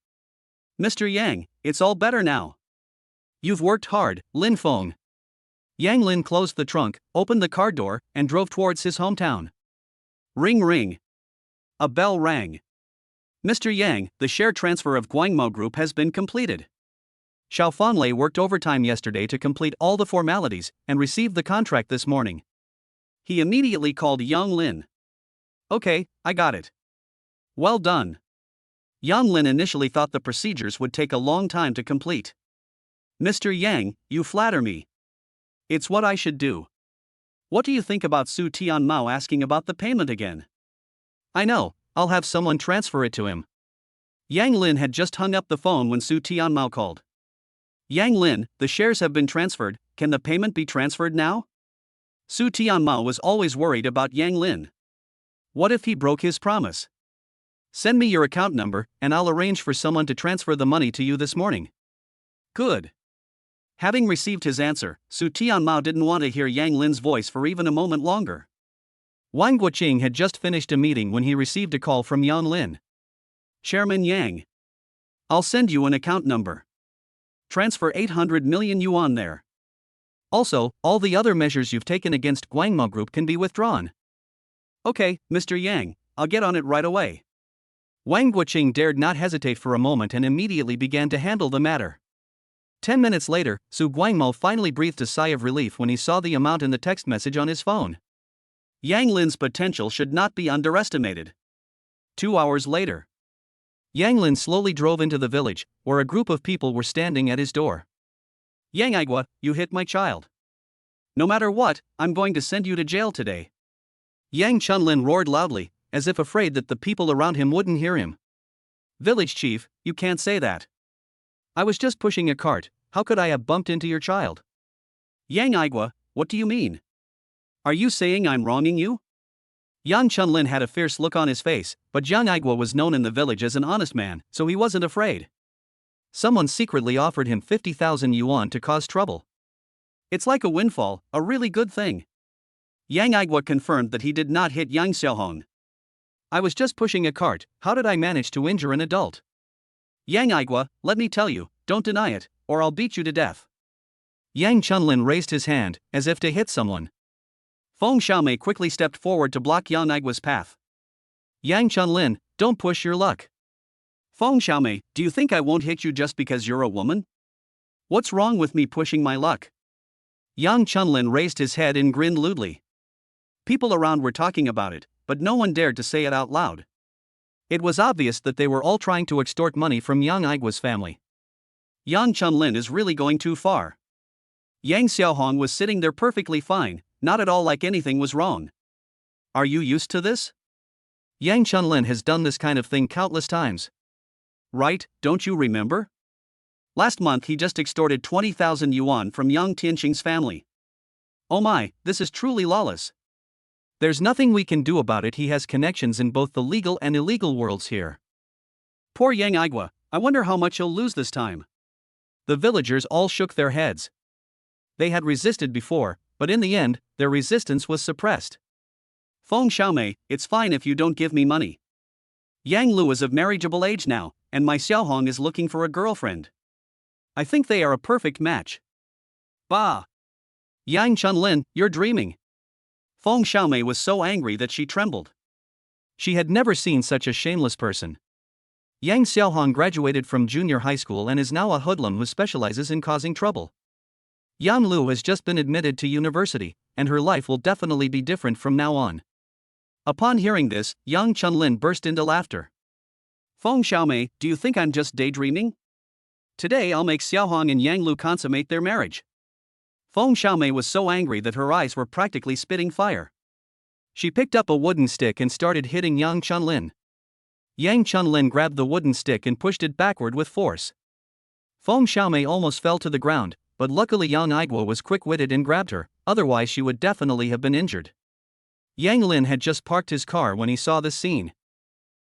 Mr. Yang, it's all better now. You've worked hard, Lin Feng. Yang Lin closed the trunk, opened the car door, and drove towards his hometown. Ring ring. A bell rang. Mr. Yang, the share transfer of Guangmo Group has been completed. Xiao Fanlei worked overtime yesterday to complete all the formalities and received the contract this morning. He immediately called Yang Lin. Okay, I got it. Well done. Yang Lin initially thought the procedures would take a long time to complete. Mr. Yang, you flatter me. It's what I should do. What do you think about Su Tianmao asking about the payment again? I know, I'll have someone transfer it to him. Yang Lin had just hung up the phone when Su Tianmao called. Yang Lin, the shares have been transferred, can the payment be transferred now? Su Tianmao was always worried about Yang Lin. What if he broke his promise? Send me your account number, and I'll arrange for someone to transfer the money to you this morning. Good. Having received his answer, Su Tianmao didn't want to hear Yang Lin's voice for even a moment longer. Wang Guoqing had just finished a meeting when he received a call from Yang Lin. Chairman Yang. I'll send you an account number. Transfer 800 million yuan there. Also, all the other measures you've taken against Guangmo Group can be withdrawn. Okay, Mr. Yang, I'll get on it right away. Wang Guoqing dared not hesitate for a moment and immediately began to handle the matter. 10 minutes later, Su Guangmo finally breathed a sigh of relief when he saw the amount in the text message on his phone. Yang Lin's potential should not be underestimated. 2 hours later. Yang Lin slowly drove into the village, where a group of people were standing at his door. Yang Aigua, you hit my child. No matter what, I'm going to send you to jail today. Yang Chunlin roared loudly, as if afraid that the people around him wouldn't hear him. Village chief, you can't say that. I was just pushing a cart, how could I have bumped into your child? Yang Aigua, what do you mean? Are you saying I'm wronging you? Yang Chunlin had a fierce look on his face, but Yang Aigua was known in the village as an honest man, so he wasn't afraid. Someone secretly offered him 50,000 yuan to cause trouble. It's like a windfall, a really good thing. Yang Aigwa confirmed that he did not hit Yang Xiaohong. I was just pushing a cart, how did I manage to injure an adult? Yang Aigwa, let me tell you, don't deny it, or I'll beat you to death. Yang Chunlin raised his hand, as if to hit someone. Feng Xiaomei quickly stepped forward to block Yang Aigwa's path. Yang Chunlin, don't push your luck. Feng Xiaomei, do you think I won't hit you just because you're a woman? What's wrong with me pushing my luck? Yang Chunlin raised his head and grinned lewdly. People around were talking about it, but no one dared to say it out loud. It was obvious that they were all trying to extort money from Yang Aigwa's family. Yang Chunlin is really going too far. Yang Xiaohong was sitting there perfectly fine, not at all like anything was wrong. Are you used to this? Yang Chunlin has done this kind of thing countless times. Right, don't you remember? Last month he just extorted 20,000 yuan from Yang Tianqing's family. Oh my, this is truly lawless. There's nothing we can do about it, he has connections in both the legal and illegal worlds here. Poor Yang Aigwa, I wonder how much he'll lose this time. The villagers all shook their heads. They had resisted before, but in the end, their resistance was suppressed. Feng Xiaomei, it's fine if you don't give me money. Yang Lu is of marriageable age now, and my Xiaohong is looking for a girlfriend. I think they are a perfect match. Bah! Yang Chunlin, you're dreaming. Feng Xiaomei was so angry that she trembled. She had never seen such a shameless person. Yang Xiaohong graduated from junior high school and is now a hoodlum who specializes in causing trouble. Yang Lu has just been admitted to university, and her life will definitely be different from now on. Upon hearing this, Yang Chunlin burst into laughter. Feng Xiaomei, do you think I'm just daydreaming? Today I'll make Xiaohong and Yang Lu consummate their marriage. Feng Xiaomei was so angry that her eyes were practically spitting fire. She picked up a wooden stick and started hitting Yang Chunlin. Yang Chunlin grabbed the wooden stick and pushed it backward with force. Feng Xiaomei almost fell to the ground, but luckily Yang Aigwa was quick-witted and grabbed her, otherwise she would definitely have been injured. Yang Lin had just parked his car when he saw this scene.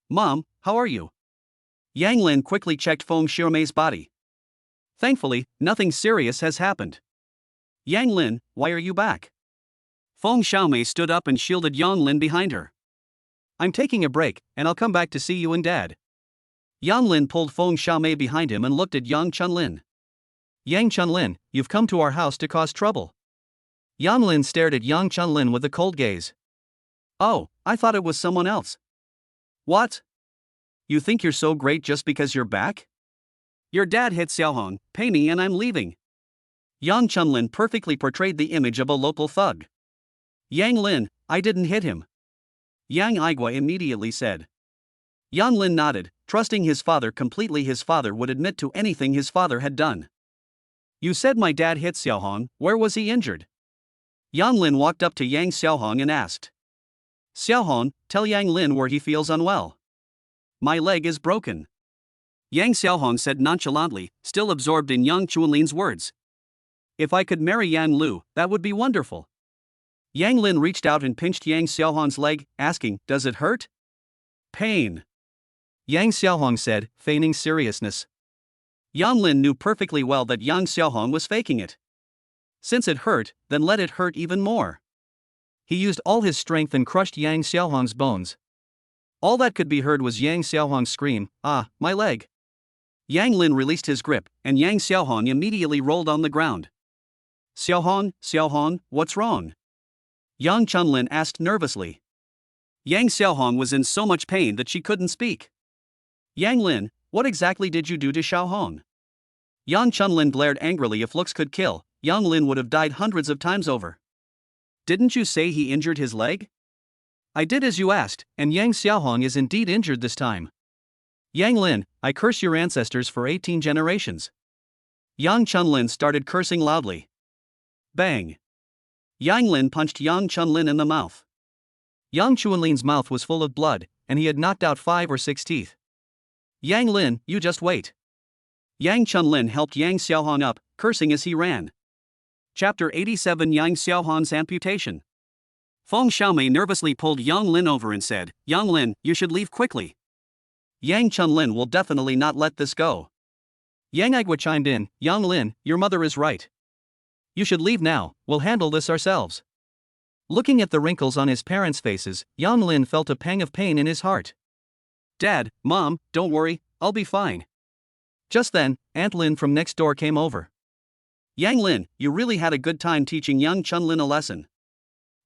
Mom, how are you? Yang Lin quickly checked Feng Xiaomei's body. Thankfully, nothing serious has happened. Yang Lin, why are you back? Feng Xiaomei stood up and shielded Yang Lin behind her. I'm taking a break, and I'll come back to see you and Dad. Yang Lin pulled Feng Xiaomei behind him and looked at Yang Chunlin. Yang Chunlin, you've come to our house to cause trouble. Yang Lin stared at Yang Chunlin with a cold gaze. Oh, I thought it was someone else. What? You think you're so great just because you're back? Your dad hit Xiaohong, pay me and I'm leaving. Yang Chunlin perfectly portrayed the image of a local thug. Yang Lin, I didn't hit him. Yang Aigwa immediately said. Yang Lin nodded, trusting his father completely. His father would admit to anything his father had done. You said my dad hit Xiaohong, where was he injured? Yang Lin walked up to Yang Xiaohong and asked. Xiaohong, tell Yang Lin where he feels unwell. My leg is broken. Yang Xiaohong said nonchalantly, still absorbed in Yang Chunlin's words. If I could marry Yang Lu, that would be wonderful. Yang Lin reached out and pinched Yang Xiaohong's leg, asking, does it hurt? Pain. Yang Xiaohong said, feigning seriousness. Yang Lin knew perfectly well that Yang Xiaohong was faking it. Since it hurt, then let it hurt even more. He used all his strength and crushed Yang Xiaohong's bones. All that could be heard was Yang Xiaohong's scream, ah, my leg. Yang Lin released his grip, and Yang Xiaohong immediately rolled on the ground. Xiaohong, what's wrong? Yang Chunlin asked nervously. Yang Xiaohong was in so much pain that she couldn't speak. Yang Lin, what exactly did you do to Xiaohong? Yang Chunlin glared angrily. If looks could kill, Yang Lin would have died hundreds of times over. Didn't you say he injured his leg? I did as you asked, and Yang Xiaohong is indeed injured this time. Yang Lin, I curse your ancestors for 18 generations. Yang Chunlin started cursing loudly. Bang! Yang Lin punched Yang Chunlin in the mouth. Yang Chunlin's mouth was full of blood, and he had knocked out 5 or 6 teeth. Yang Lin, you just wait. Yang Chunlin helped Yang Xiaohong up, cursing as he ran. Chapter 87 Yang Xiaohong's amputation. Feng Xiaomei nervously pulled Yang Lin over and said, Yang Lin, you should leave quickly. Yang Chunlin will definitely not let this go. Yang Aigwa chimed in, Yang Lin, your mother is right. You should leave now, we'll handle this ourselves. Looking at the wrinkles on his parents' faces, Yang Lin felt a pang of pain in his heart. Dad, Mom, don't worry, I'll be fine. Just then, Aunt Lin from next door came over. Yang Lin, you really had a good time teaching young Chunlin a lesson.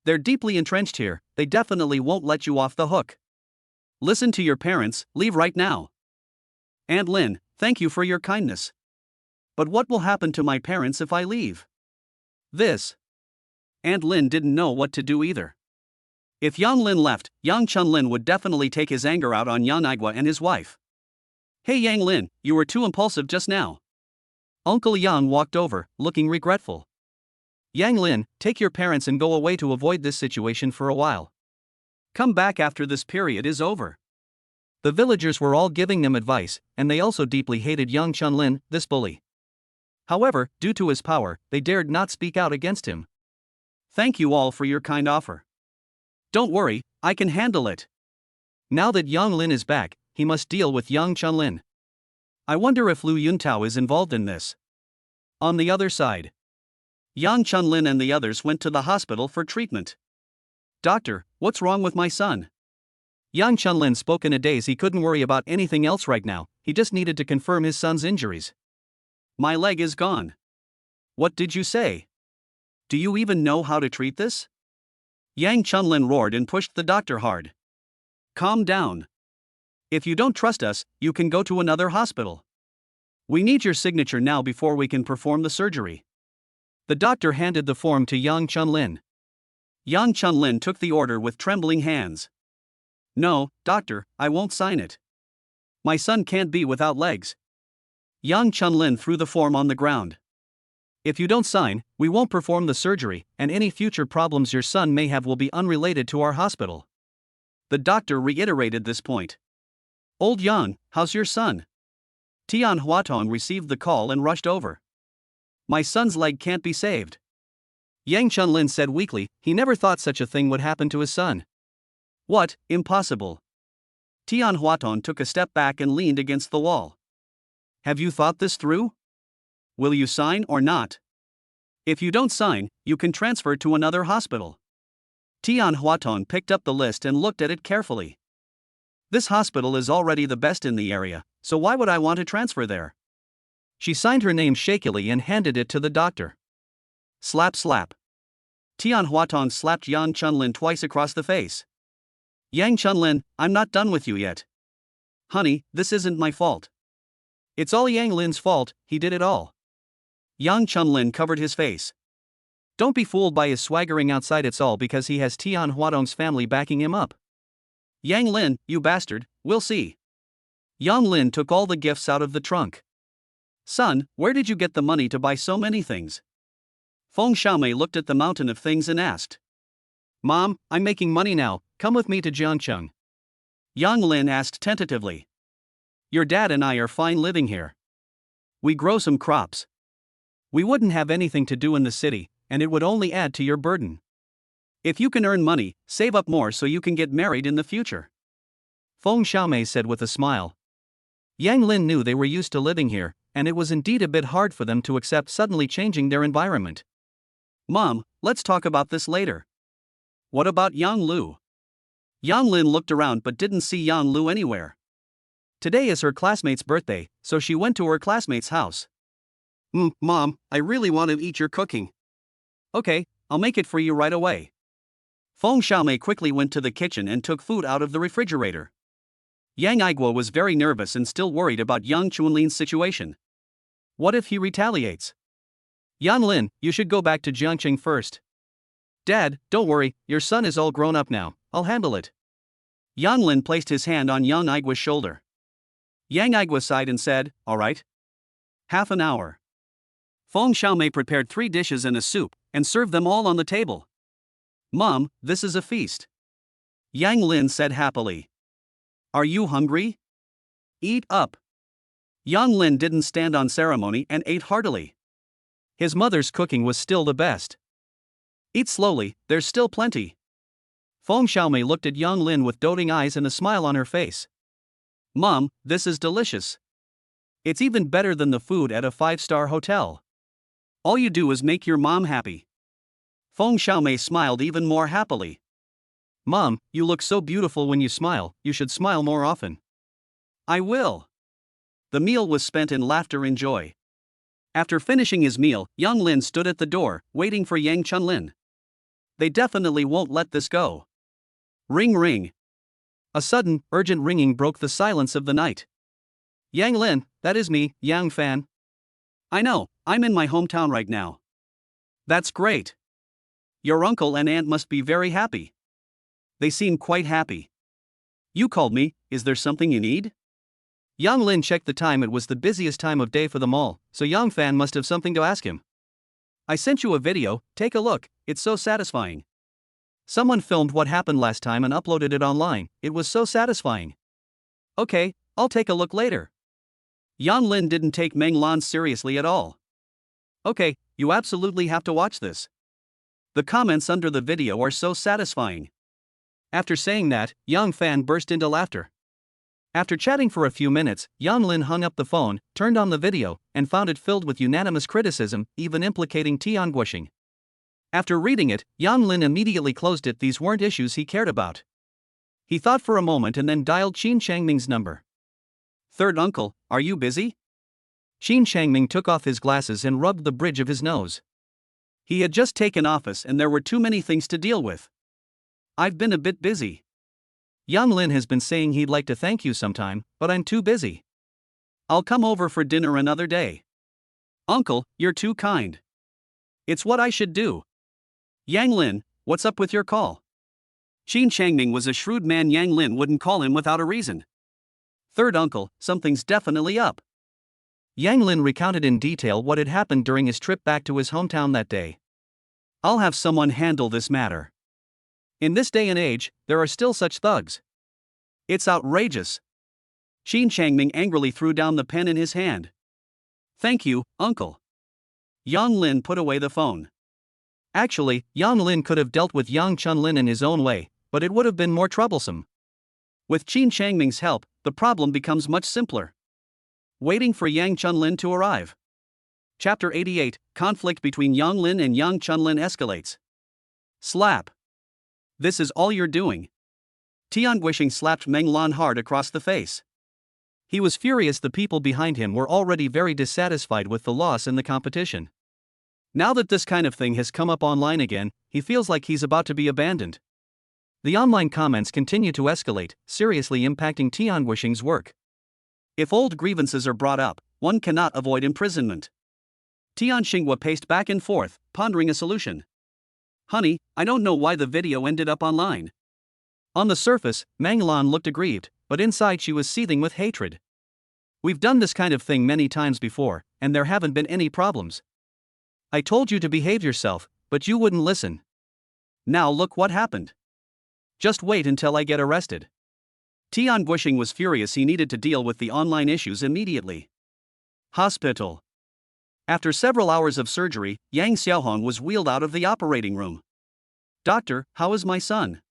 They're deeply entrenched here, they definitely won't let you off the hook. Listen to your parents, leave right now. Aunt Lin, thank you for your kindness. But what will happen to my parents if I leave? This. Aunt Lin didn't know what to do either. If Yang Lin left, Yang Chunlin would definitely take his anger out on Yang Igwa and his wife. Hey Yang Lin, you were too impulsive just now. Uncle Yang walked over, looking regretful. Yang Lin, take your parents and go away to avoid this situation for a while. Come back after this period is over. The villagers were all giving them advice, and they also deeply hated Yang Chunlin, this bully. However, due to his power, they dared not speak out against him. Thank you all for your kind offer. Don't worry, I can handle it. Now that Yang Lin is back, he must deal with Yang Chunlin. I wonder if Lu Yuntao is involved in this. On the other side, Yang Chunlin and the others went to the hospital for treatment. Doctor, what's wrong with my son? Yang Chunlin spoke in a daze. He couldn't worry about anything else right now, he just needed to confirm his son's injuries. My leg is gone. What did you say? Do you even know how to treat this? Yang Chunlin roared and pushed the doctor hard. Calm down. If you don't trust us, you can go to another hospital. We need your signature now before we can perform the surgery. The doctor handed the form to Yang Chunlin. Yang Chunlin took the order with trembling hands. No, doctor, I won't sign it. My son can't be without legs. Yang Chunlin threw the form on the ground. If you don't sign, we won't perform the surgery, and any future problems your son may have will be unrelated to our hospital. The doctor reiterated this point. Old Yang, how's your son? Tian Huatong received the call and rushed over. My son's leg can't be saved. Yang Chunlin said weakly, he never thought such a thing would happen to his son. What, impossible? Tian Huatong took a step back and leaned against the wall. Have you thought this through? Will you sign or not? If you don't sign, you can transfer to another hospital. Tian Huatong picked up the list and looked at it carefully. This hospital is already the best in the area, so why would I want to transfer there? She signed her name shakily and handed it to the doctor. Slap slap. Tian Huatong slapped Yang Chunlin twice across the face. Yang Chunlin, I'm not done with you yet. Honey, this isn't my fault. It's all Yang Lin's fault, he did it all. Yang Chunlin covered his face. Don't be fooled by his swaggering outside, it's all because he has Tian Huatong's family backing him up. Yang Lin, you bastard, we'll see. Yang Lin took all the gifts out of the trunk. Son, where did you get the money to buy so many things? Feng Xiaomei looked at the mountain of things and asked. Mom, I'm making money now, come with me to Jiangcheng. Yang Lin asked tentatively. Your dad and I are fine living here. We grow some crops. We wouldn't have anything to do in the city, and it would only add to your burden. If you can earn money, save up more so you can get married in the future. Feng Xiaomei said with a smile. Yang Lin knew they were used to living here, and it was indeed a bit hard for them to accept suddenly changing their environment. Mom, let's talk about this later. What about Yang Lu? Yang Lin looked around but didn't see Yang Lu anywhere. Today is her classmate's birthday, so she went to her classmate's house. Mom, I really want to eat your cooking. Okay, I'll make it for you right away. Feng Xiaomei quickly went to the kitchen and took food out of the refrigerator. Yang Igwa was very nervous and still worried about Yang Chunlin's situation. What if he retaliates? Yan Lin, you should go back to Jiangcheng first. Dad, don't worry, your son is all grown up now, I'll handle it. Yan Lin placed his hand on Yang Igwa's shoulder. Yang Igwa sighed and said, alright. Half an hour. Feng Xiaomei prepared 3 dishes and a soup, and served them all on the table. Mom, this is a feast. Yang Lin said happily. Are you hungry? Eat up. Yang Lin didn't stand on ceremony and ate heartily. His mother's cooking was still the best. Eat slowly, there's still plenty. Feng Xiaomei looked at Yang Lin with doting eyes and a smile on her face. Mom, this is delicious. It's even better than the food at a 5-star hotel. All you do is make your mom happy. Feng Xiaomei smiled even more happily. Mom, you look so beautiful when you smile, you should smile more often. I will. The meal was spent in laughter and joy. After finishing his meal, Yang Lin stood at the door, waiting for Yang Chunlin. They definitely won't let this go. Ring ring. A sudden, urgent ringing broke the silence of the night. Yang Lin, that is me, Yang Fan. I know, I'm in my hometown right now. That's great. Your uncle and aunt must be very happy. They seem quite happy. You called me, is there something you need? Yang Lin checked the time. It was the busiest time of day for them all, so Yang Fan must have something to ask him. I sent you a video, take a look, it's so satisfying. Someone filmed what happened last time and uploaded it online, it was so satisfying. Okay, I'll take a look later. Yang Lin didn't take Meng Lan seriously at all. Okay, you absolutely have to watch this. The comments under the video are so satisfying. After saying that, Yang Fan burst into laughter. After chatting for a few minutes, Yang Lin hung up the phone, turned on the video, and found it filled with unanimous criticism, even implicating Tianguishing. After reading it, Yang Lin immediately closed it. These weren't issues he cared about. He thought for a moment and then dialed Qin Changming's number. Third uncle, are you busy? Qin Changming took off his glasses and rubbed the bridge of his nose. He had just taken office and there were too many things to deal with. I've been a bit busy. Yang Lin has been saying he'd like to thank you sometime, but I'm too busy. I'll come over for dinner another day. Uncle, you're too kind. It's what I should do. Yang Lin, what's up with your call? Qin Changming was a shrewd man. Yang Lin wouldn't call him without a reason. Third uncle, something's definitely up. Yang Lin recounted in detail what had happened during his trip back to his hometown that day. I'll have someone handle this matter. In this day and age, there are still such thugs. It's outrageous. Qin Changming angrily threw down the pen in his hand. Thank you, uncle. Yang Lin put away the phone. Actually, Yang Lin could have dealt with Yang Chunlin in his own way, but it would have been more troublesome. With Qin Changming's help, the problem becomes much simpler. Waiting for Yang Chunlin to arrive. Chapter 88, Conflict between Yang Lin and Yang Chunlin escalates. Slap. This is all you're doing. Tianguishing slapped Meng Lan hard across the face. He was furious. The people behind him were already very dissatisfied with the loss in the competition. Now that this kind of thing has come up online again, he feels like he's about to be abandoned. The online comments continue to escalate, seriously impacting Tianguishing's work. If old grievances are brought up, one cannot avoid imprisonment. Tian Xinghua paced back and forth, pondering a solution. Honey, I don't know why the video ended up online. On the surface, Meng Lan looked aggrieved, but inside she was seething with hatred. We've done this kind of thing many times before, and there haven't been any problems. I told you to behave yourself, but you wouldn't listen. Now look what happened. Just wait until I get arrested. Tianguishing was furious. He needed to deal with the online issues immediately. Hospital. After several hours of surgery, Yang Xiaohong was wheeled out of the operating room. Doctor, how is my son?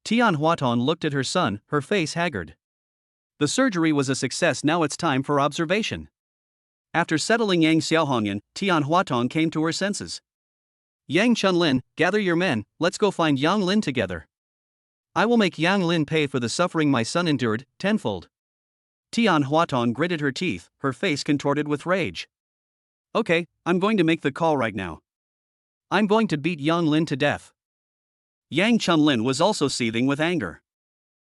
Tian Huatong looked at her son, her face haggard. The surgery was a success. Now it's time for observation. After settling Yang Xiaohong in, Tian Huatong came to her senses. Yang Chunlin, gather your men, let's go find Yang Lin together. I will make Yang Lin pay for the suffering my son endured, tenfold. Tian Huatong gritted her teeth, her face contorted with rage. Okay, I'm going to make the call right now. I'm going to beat Yang Lin to death. Yang Chunlin was also seething with anger.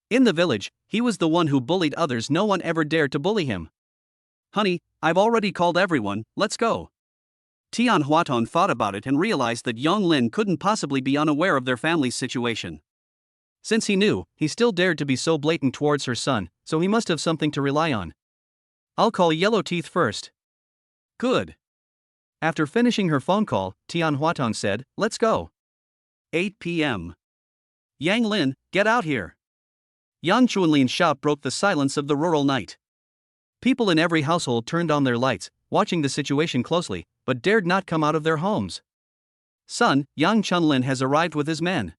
In the village, he was the one who bullied others. No one ever dared to bully him. Honey, I've already called everyone, let's go. Tian Huatong thought about it and realized that Yang Lin couldn't possibly be unaware of their family's situation. Since he knew, he still dared to be so blatant towards her son, so he must have something to rely on. I'll call Yellow Teeth first. Good. After finishing her phone call, Tian Huatong said, let's go. 8 p.m. Yang Lin, get out here. Yang Chunlin's shout broke the silence of the rural night. People in every household turned on their lights, watching the situation closely, but dared not come out of their homes. Son, Yang Chunlin has arrived with his men.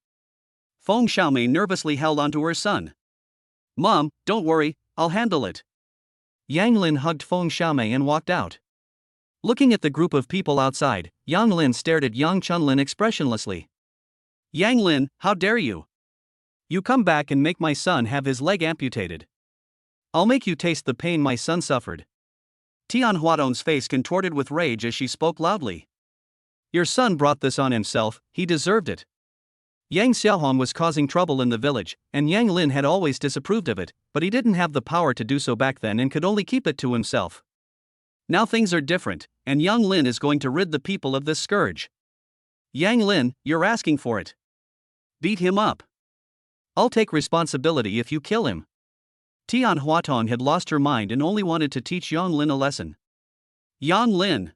Feng Xiaomei nervously held onto her son. Mom, don't worry, I'll handle it. Yang Lin hugged Feng Xiaomei and walked out. Looking at the group of people outside, Yang Lin stared at Yang Chunlin expressionlessly. Yang Lin, how dare you? You come back and make my son have his leg amputated. I'll make you taste the pain my son suffered. Tian Huadong's face contorted with rage as she spoke loudly. Your son brought this on himself, he deserved it. Yang Xiaohong was causing trouble in the village, and Yang Lin had always disapproved of it, but he didn't have the power to do so back then and could only keep it to himself. Now things are different, and Yang Lin is going to rid the people of this scourge. Yang Lin, you're asking for it. Beat him up. I'll take responsibility if you kill him. Tian Huatong had lost her mind and only wanted to teach Yang Lin a lesson. Yang Lin.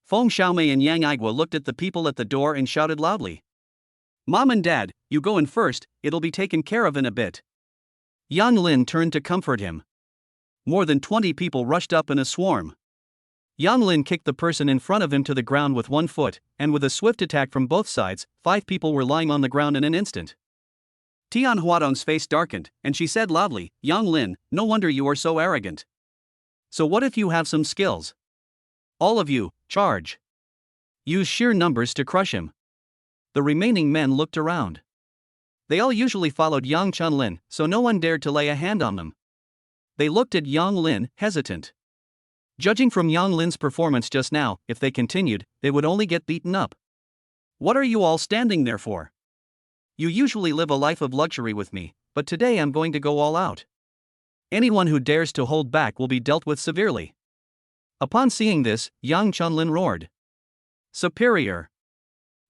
Feng Xiaomei and Yang Igua looked at the people at the door and shouted loudly. Mom and Dad, you go in first, it'll be taken care of in a bit. Yang Lin turned to comfort him. More than 20 people rushed up in a swarm. Yang Lin kicked the person in front of him to the ground with one foot, and with a swift attack from both sides, 5 people were lying on the ground in an instant. Tian Huadong's face darkened, and she said loudly, Yang Lin, no wonder you are so arrogant. So what if you have some skills? All of you, charge. Use sheer numbers to crush him. The remaining men looked around. They all usually followed Yang Chunlin, so no one dared to lay a hand on them. They looked at Yang Lin, hesitant. Judging from Yang Lin's performance just now, if they continued, they would only get beaten up. What are you all standing there for? You usually live a life of luxury with me, but today I'm going to go all out. Anyone who dares to hold back will be dealt with severely. Upon seeing this, Yang Chunlin roared. Superior.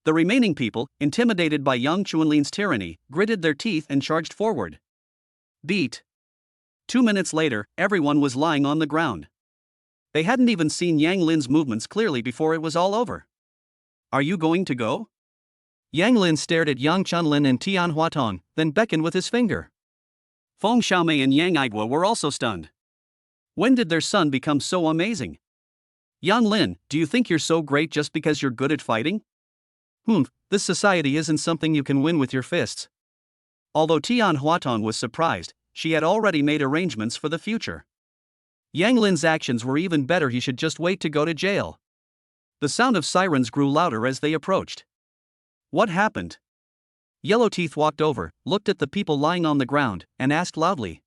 The remaining people, intimidated by Yang Chunlin's tyranny, gritted their teeth and charged forward. Beat. 2 minutes later, everyone was lying on the ground. They hadn't even seen Yang Lin's movements clearly before it was all over. Are you going to go? Yang Lin stared at Yang Chunlin and Tian Huatong, then beckoned with his finger. Feng Xiaomei and Yang Igua were also stunned. When did their son become so amazing? Yang Lin, do you think you're so great just because you're good at fighting? This society isn't something you can win with your fists. Although Tian Huatong was surprised, she had already made arrangements for the future. Yang Lin's actions were even better, he should just wait to go to jail. The sound of sirens grew louder as they approached. What happened? Yellow Teeth walked over, looked at the people lying on the ground, and asked loudly.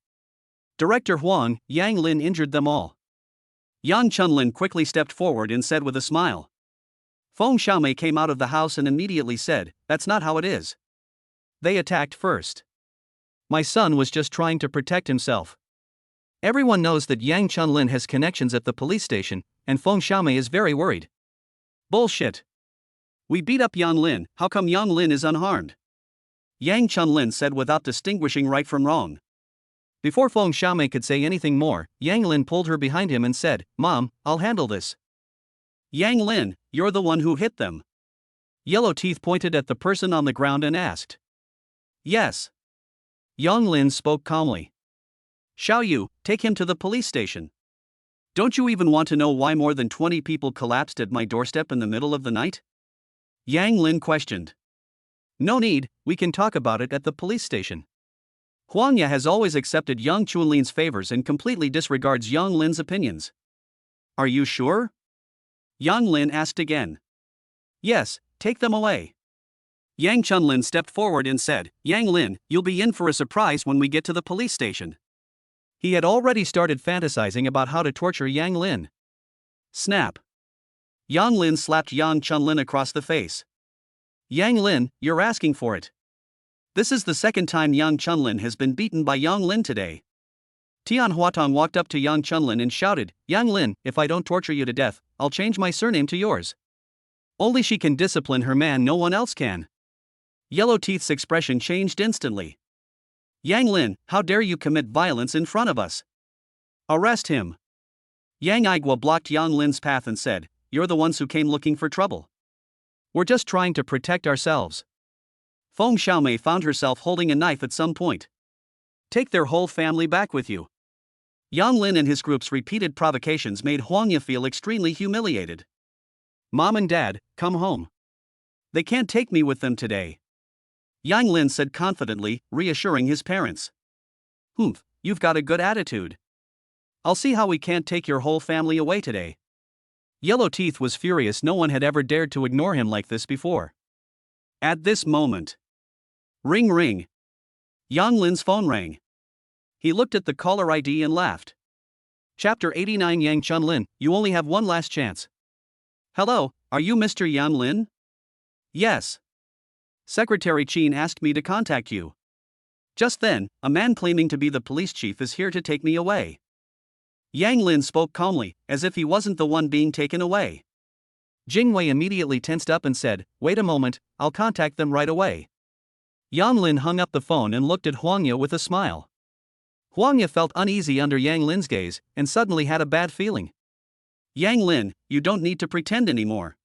Director Huang, Yang Lin injured them all. Yang Chunlin quickly stepped forward and said with a smile. Feng Xiaomei came out of the house and immediately said, that's not how it is. They attacked first. My son was just trying to protect himself. Everyone knows that Yang Chunlin has connections at the police station, and Feng Xiaomei is very worried. Bullshit. We beat up Yang Lin, how come Yang Lin is unharmed? Yang Chunlin said without distinguishing right from wrong. Before Feng Xiaomei could say anything more, Yang Lin pulled her behind him and said, Mom, I'll handle this. Yang Lin, you're the one who hit them. Yellow Teeth pointed at the person on the ground and asked. Yes. Yang Lin spoke calmly. Xiao Yu, take him to the police station. Don't you even want to know why more than 20 people collapsed at my doorstep in the middle of the night? Yang Lin questioned. No need, we can talk about it at the police station. Huang Ya has always accepted Yang Chunlin's favors and completely disregards Yang Lin's opinions. Are you sure? Yang Lin asked again. Yes, take them away. Yang Chunlin stepped forward and said, Yang Lin, you'll be in for a surprise when we get to the police station. He had already started fantasizing about how to torture Yang Lin. Snap. Yang Lin slapped Yang Chunlin across the face. Yang Lin, you're asking for it. This is the second time Yang Chunlin has been beaten by Yang Lin today. Tian Huatong walked up to Yang Chunlin and shouted, Yang Lin, if I don't torture you to death, I'll change my surname to yours. Only she can discipline her man, no one else can. Yellow Teeth's expression changed instantly. Yang Lin, how dare you commit violence in front of us? Arrest him. Yang Igua blocked Yang Lin's path and said, You're the ones who came looking for trouble. We're just trying to protect ourselves. Feng Xiaomei found herself holding a knife at some point. Take their whole family back with you. Yang Lin and his group's repeated provocations made Huang Ya feel extremely humiliated. Mom and Dad, come home. They can't take me with them today. Yang Lin said confidently, reassuring his parents. You've got a good attitude. I'll see how we can't take your whole family away today. Yellow Teeth was furious. No one had ever dared to ignore him like this before. At this moment, ring ring. Yang Lin's phone rang. He looked at the caller ID and laughed. Chapter 89. Yang Chunlin, you only have one last chance. Hello, are you Mr. Yang Lin? Yes. Secretary Chin asked me to contact you. Just then, a man claiming to be the police chief is here to take me away. Yang Lin spoke calmly, as if he wasn't the one being taken away. Jing Wei immediately tensed up and said, "Wait a moment, I'll contact them right away." Yang Lin hung up the phone and looked at Huang Ye with a smile. Huang Ye felt uneasy under Yang Lin's gaze, and suddenly had a bad feeling. Yang Lin, you don't need to pretend anymore.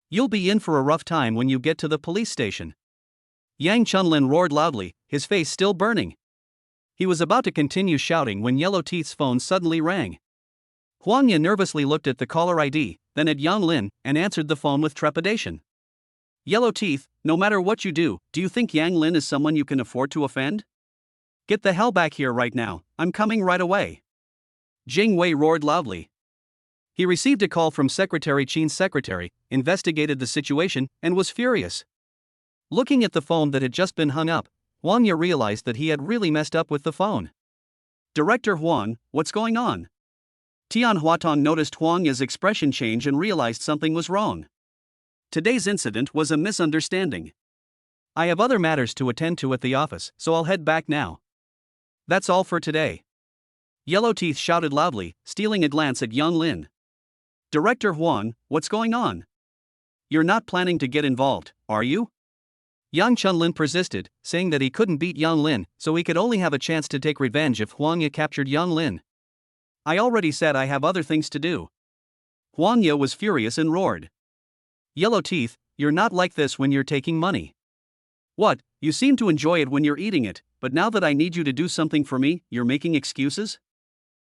You'll be in for a rough time when you get to the police station. Yang Chunlin roared loudly, his face still burning. He was about to continue shouting when Yellow Teeth's phone suddenly rang. Huang Ye nervously looked at the caller ID, then at Yang Lin, and answered the phone with trepidation. Yellow Teeth, no matter what you do you think Yang Lin is someone you can afford to offend? Get the hell back here right now, I'm coming right away. Jing Wei roared loudly. He received a call from Secretary Chin's secretary, investigated the situation, and was furious. Looking at the phone that had just been hung up, Huang Ye realized that he had really messed up with the phone. Director Huang, what's going on? Tian Huatong noticed Huang Ye's expression change and realized something was wrong. Today's incident was a misunderstanding. I have other matters to attend to at the office, so I'll head back now. That's all for today. Yellow Teeth shouted loudly, stealing a glance at Yang Lin. Director Huang, what's going on? You're not planning to get involved, are you? Yang Chunlin persisted, saying that he couldn't beat Yang Lin, so he could only have a chance to take revenge if Huang Ye captured Yang Lin. I already said I have other things to do. Huang Ye was furious and roared. Yellow Teeth, you're not like this when you're taking money. What, you seem to enjoy it when you're eating it, but now that I need you to do something for me, you're making excuses?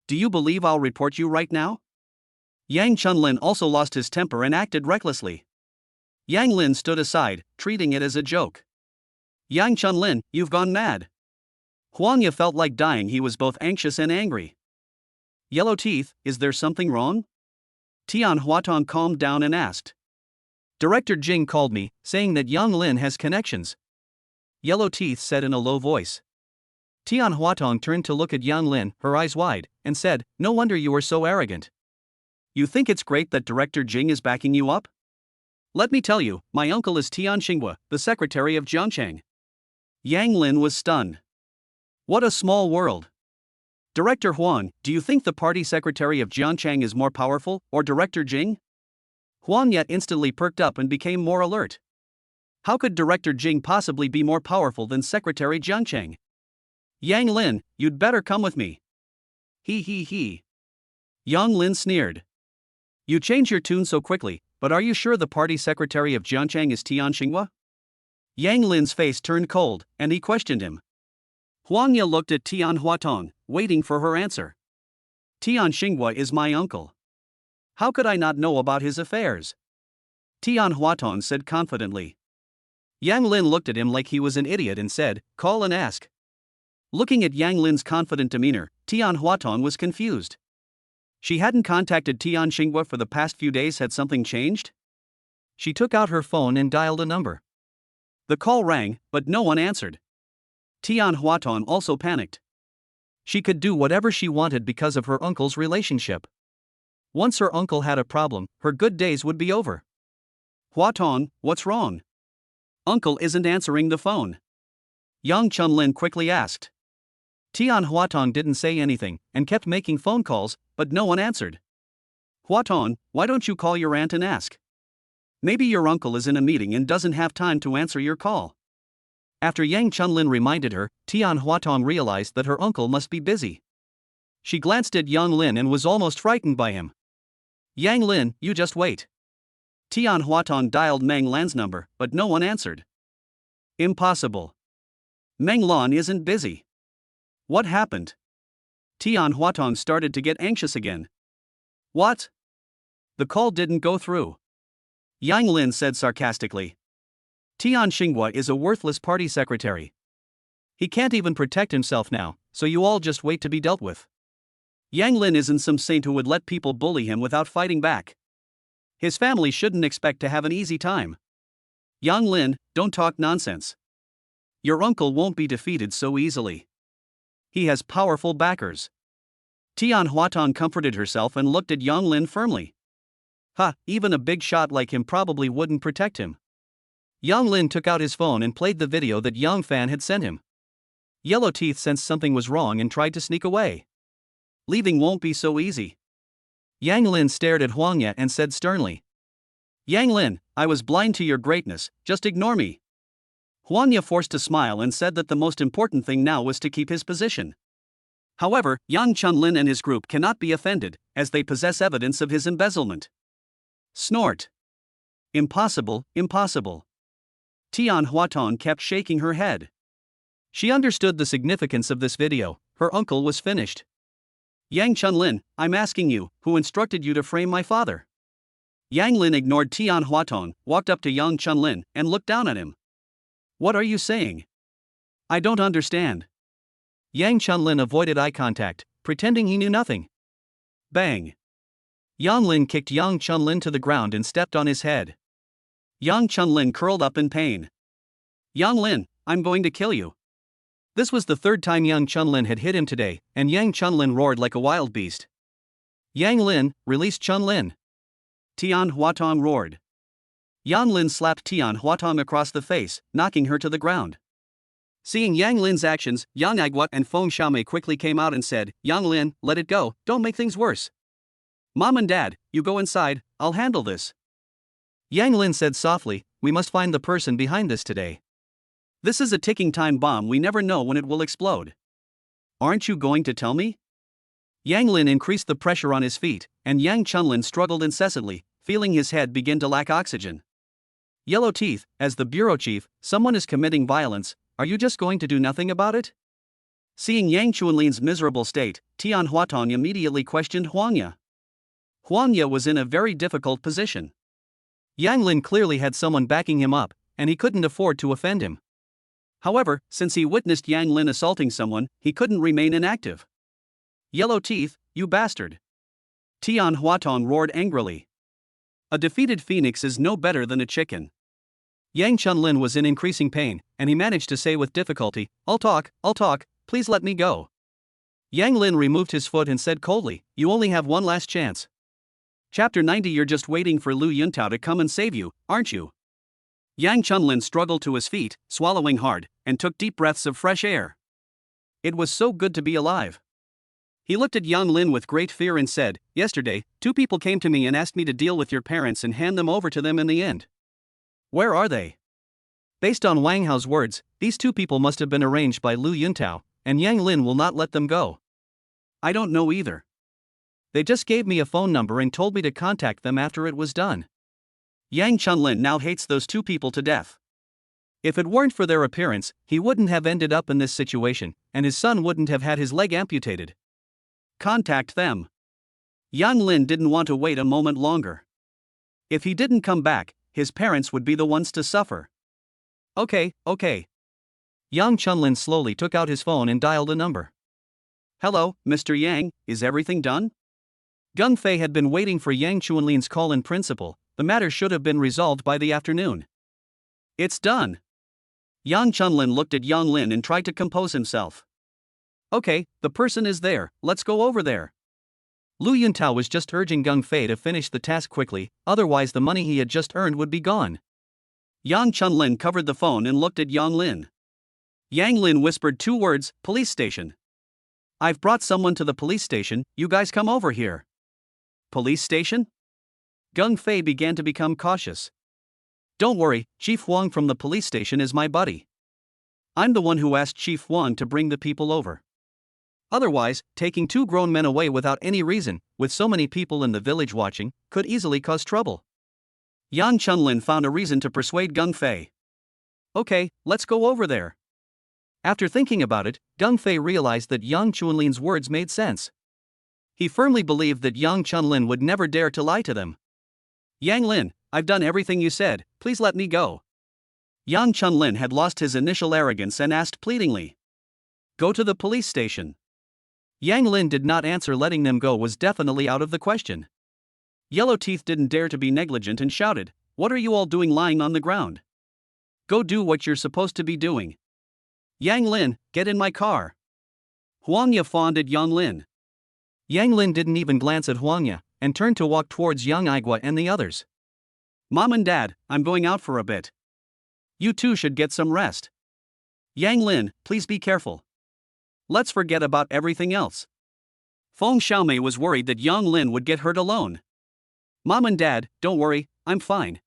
Do you believe I'll report you right now? Yang Chunlin also lost his temper and acted recklessly. Yang Lin stood aside, treating it as a joke. Yang Chunlin, you've gone mad. Huang Ye felt like dying. He was both anxious and angry. Yellow Teeth, is there something wrong? Tian Huatong calmed down and asked. Director Jing called me, saying that Yang Lin has connections. Yellow Teeth said in a low voice. Tian Huatong turned to look at Yang Lin, her eyes wide, and said, No wonder you are so arrogant. You think it's great that Director Jing is backing you up? Let me tell you, my uncle is Tian Xinghua, the secretary of Jiangchang. Yang Lin was stunned. What a small world. Director Huang, do you think the party secretary of Jiangchang is more powerful, or Director Jing? Huang Ye instantly perked up and became more alert. How could Director Jing possibly be more powerful than Secretary Jiangchang? Yang Lin, you'd better come with me. He. Yang Lin sneered. You change your tune so quickly, but are you sure the party secretary of Jiangchang is Tian Xinghua? Yang Lin's face turned cold, and he questioned him. Huang Ye looked at Tian Huatong, waiting for her answer. Tian Xinghua is my uncle. How could I not know about his affairs? Tian Huatong said confidently. Yang Lin looked at him like he was an idiot and said, Call and ask. Looking at Yang Lin's confident demeanor, Tian Huatong was confused. She hadn't contacted Tian Xinghua for the past few days. Had something changed? She took out her phone and dialed a number. The call rang, but no one answered. Tian Huatong also panicked. She could do whatever she wanted because of her uncle's relationship. Once her uncle had a problem, her good days would be over. Huatong, what's wrong? Uncle isn't answering the phone. Yang Chunlin quickly asked. Tian Huatong didn't say anything, and kept making phone calls, but no one answered. Huatong, why don't you call your aunt and ask? Maybe your uncle is in a meeting and doesn't have time to answer your call. After Yang Chunlin reminded her, Tian Huatong realized that her uncle must be busy. She glanced at Yang Lin and was almost frightened by him. Yang Lin, you just wait. Tian Huatong dialed Meng Lan's number, but no one answered. Impossible. Meng Lan isn't busy. What happened? Tian Huatong started to get anxious again. What? The call didn't go through. Yang Lin said sarcastically. Tian Xinghua is a worthless party secretary. He can't even protect himself now, so you all just wait to be dealt with. Yang Lin isn't some saint who would let people bully him without fighting back. His family shouldn't expect to have an easy time. Yang Lin, don't talk nonsense. Your uncle won't be defeated so easily. He has powerful backers. Tian Huatong comforted herself and looked at Yang Lin firmly. Even a big shot like him probably wouldn't protect him. Yang Lin took out his phone and played the video that Yang Fan had sent him. Yellow Teeth sensed something was wrong and tried to sneak away. Leaving won't be so easy. Yang Lin stared at Huang Ye and said sternly. Yang Lin, I was blind to your greatness, just ignore me. Huang Ye forced a smile and said that the most important thing now was to keep his position. However, Yang Chunlin and his group cannot be offended, as they possess evidence of his embezzlement. Snort. Impossible, impossible. Tian Huatong kept shaking her head. She understood the significance of this video. Her uncle was finished. Yang Chunlin, I'm asking you, who instructed you to frame my father? Yang Lin ignored Tian Huatong, walked up to Yang Chunlin, and looked down at him. What are you saying? I don't understand. Yang Chunlin avoided eye contact, pretending he knew nothing. Bang. Yang Lin kicked Yang Chunlin to the ground and stepped on his head. Yang Chunlin curled up in pain. Yang Lin, I'm going to kill you. This was the third time Yang Chunlin had hit him today, and Yang Chunlin roared like a wild beast. Yang Lin, release Chunlin. Tian Huatong roared. Yang Lin slapped Tian Huatong across the face, knocking her to the ground. Seeing Yang Lin's actions, Yang Aguat and Feng Xiaomei quickly came out and said, Yang Lin, let it go, don't make things worse. Mom and Dad, you go inside, I'll handle this. Yang Lin said softly, we must find the person behind this today. This is a ticking time bomb, we never know when it will explode. Aren't you going to tell me? Yang Lin increased the pressure on his feet, and Yang Chunlin struggled incessantly, feeling his head begin to lack oxygen. Yellow Teeth, as the bureau chief, someone is committing violence, are you just going to do nothing about it? Seeing Yang Chunlin's miserable state, Tian Huatong immediately questioned Huang Ye. Huang Ye was in a very difficult position. Yang Lin clearly had someone backing him up, and he couldn't afford to offend him. However, since he witnessed Yang Lin assaulting someone, he couldn't remain inactive. Yellow Teeth, you bastard! Tian Huatong roared angrily. A defeated phoenix is no better than a chicken. Yang Chunlin was in increasing pain, and he managed to say with difficulty, I'll talk, please let me go. Yang Lin removed his foot and said coldly, you only have one last chance. Chapter 90. You're just waiting for Lu Yuntao to come and save you, aren't you? Yang Chunlin struggled to his feet, swallowing hard, and took deep breaths of fresh air. It was so good to be alive. He looked at Yang Lin with great fear and said, yesterday, 2 people came to me and asked me to deal with your parents and hand them over to them in the end. Where are they? Based on Wang Hao's words, these 2 people must have been arranged by Lu Yuntao, and Yang Lin will not let them go. I don't know either. They just gave me a phone number and told me to contact them after it was done. Yang Chunlin now hates those 2 people to death. If it weren't for their appearance, he wouldn't have ended up in this situation, and his son wouldn't have had his leg amputated. Contact them. Yang Lin didn't want to wait a moment longer. If he didn't come back, his parents would be the ones to suffer. Okay. Yang Chunlin slowly took out his phone and dialed a number. Hello, Mr. Yang, is everything done? Gung Fei had been waiting for Yang Chunlin's call in principle. The matter should have been resolved by the afternoon. It's done. Yang Chunlin looked at Yang Lin and tried to compose himself. Okay, the person is there, let's go over there. Lu Yuntao was just urging Gung Fei to finish the task quickly, otherwise the money he had just earned would be gone. Yang Chunlin covered the phone and looked at Yang Lin. Yang Lin whispered 2 words, police station. I've brought someone to the police station, you guys come over here. Police station? Gung Fei began to become cautious. Don't worry, Chief Wang from the police station is my buddy. I'm the one who asked Chief Wang to bring the people over. Otherwise, taking 2 grown men away without any reason, with so many people in the village watching, could easily cause trouble. Yang Chunlin found a reason to persuade Gung Fei. Okay, let's go over there. After thinking about it, Gung Fei realized that Yang Chunlin's words made sense. He firmly believed that Yang Chunlin would never dare to lie to them. Yang Lin, I've done everything you said, please let me go. Yang Chunlin had lost his initial arrogance and asked pleadingly. Go to the police station. Yang Lin did not answer. Letting them go was definitely out of the question. Yellow Teeth didn't dare to be negligent and shouted, "What are you all doing lying on the ground? Go do what you're supposed to be doing. Yang Lin, get in my car." Huangya fawned at Yang Lin. Yang Lin didn't even glance at Huangya, and turned to walk towards Yang Igua and the others. "Mom and Dad, I'm going out for a bit. You two should get some rest. Yang Lin, please be careful. Let's forget about everything else." Feng Xiaomei was worried that Yang Lin would get hurt alone. "Mom and Dad, don't worry, I'm fine.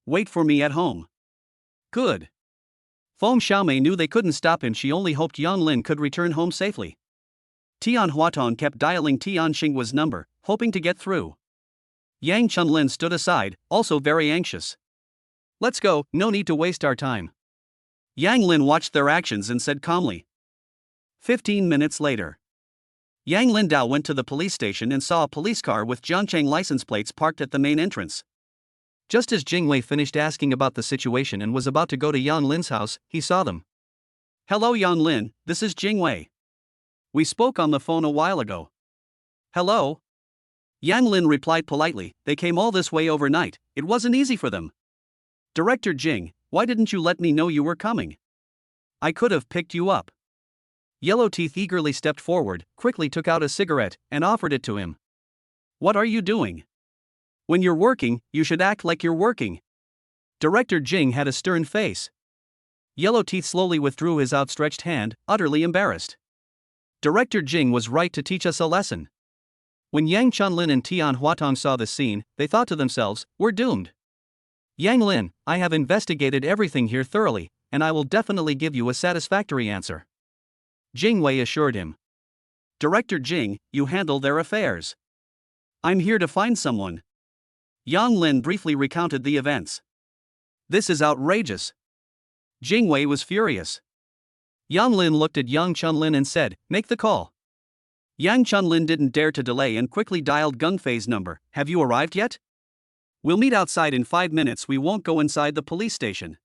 Wait for me at home." "Good." Feng Xiaomei knew they couldn't stop him. She only hoped Yang Lin could return home safely. Tian Huatong kept dialing Tian Xinghua's number, hoping to get through. Yang Chunlin stood aside, also very anxious. "Let's go, no need to waste our time." Yang Lin watched their actions and said calmly. 15 minutes later. Yang Lindao went to the police station and saw a police car with Jiangcheng license plates parked at the main entrance. Just as Jingwei finished asking about the situation and was about to go to Yang Lin's house, he saw them. "Hello Yang Lin, this is Jingwei. We spoke on the phone a while ago." "Hello?" Yang Lin replied politely, "They came all this way overnight, it wasn't easy for them. Director Jing, why didn't you let me know you were coming? I could have picked you up." Yellow Teeth eagerly stepped forward, quickly took out a cigarette, and offered it to him. "What are you doing? When you're working, you should act like you're working." Director Jing had a stern face. Yellow Teeth slowly withdrew his outstretched hand, utterly embarrassed. Director Jing was right to teach us a lesson. When Yang Chunlin and Tian Huatong saw this scene, they thought to themselves, "We're doomed. Yang Lin, I have investigated everything here thoroughly, and I will definitely give you a satisfactory answer." Jingwei assured him. "Director Jing, you handle their affairs. I'm here to find someone." Yang Lin briefly recounted the events. "This is outrageous." Jingwei was furious. Yang Lin looked at Yang Chunlin and said, "Make the call." Yang Chunlin didn't dare to delay and quickly dialed Gung Fei's number. "Have you arrived yet? We'll meet outside in 5 minutes. We won't go inside the police station."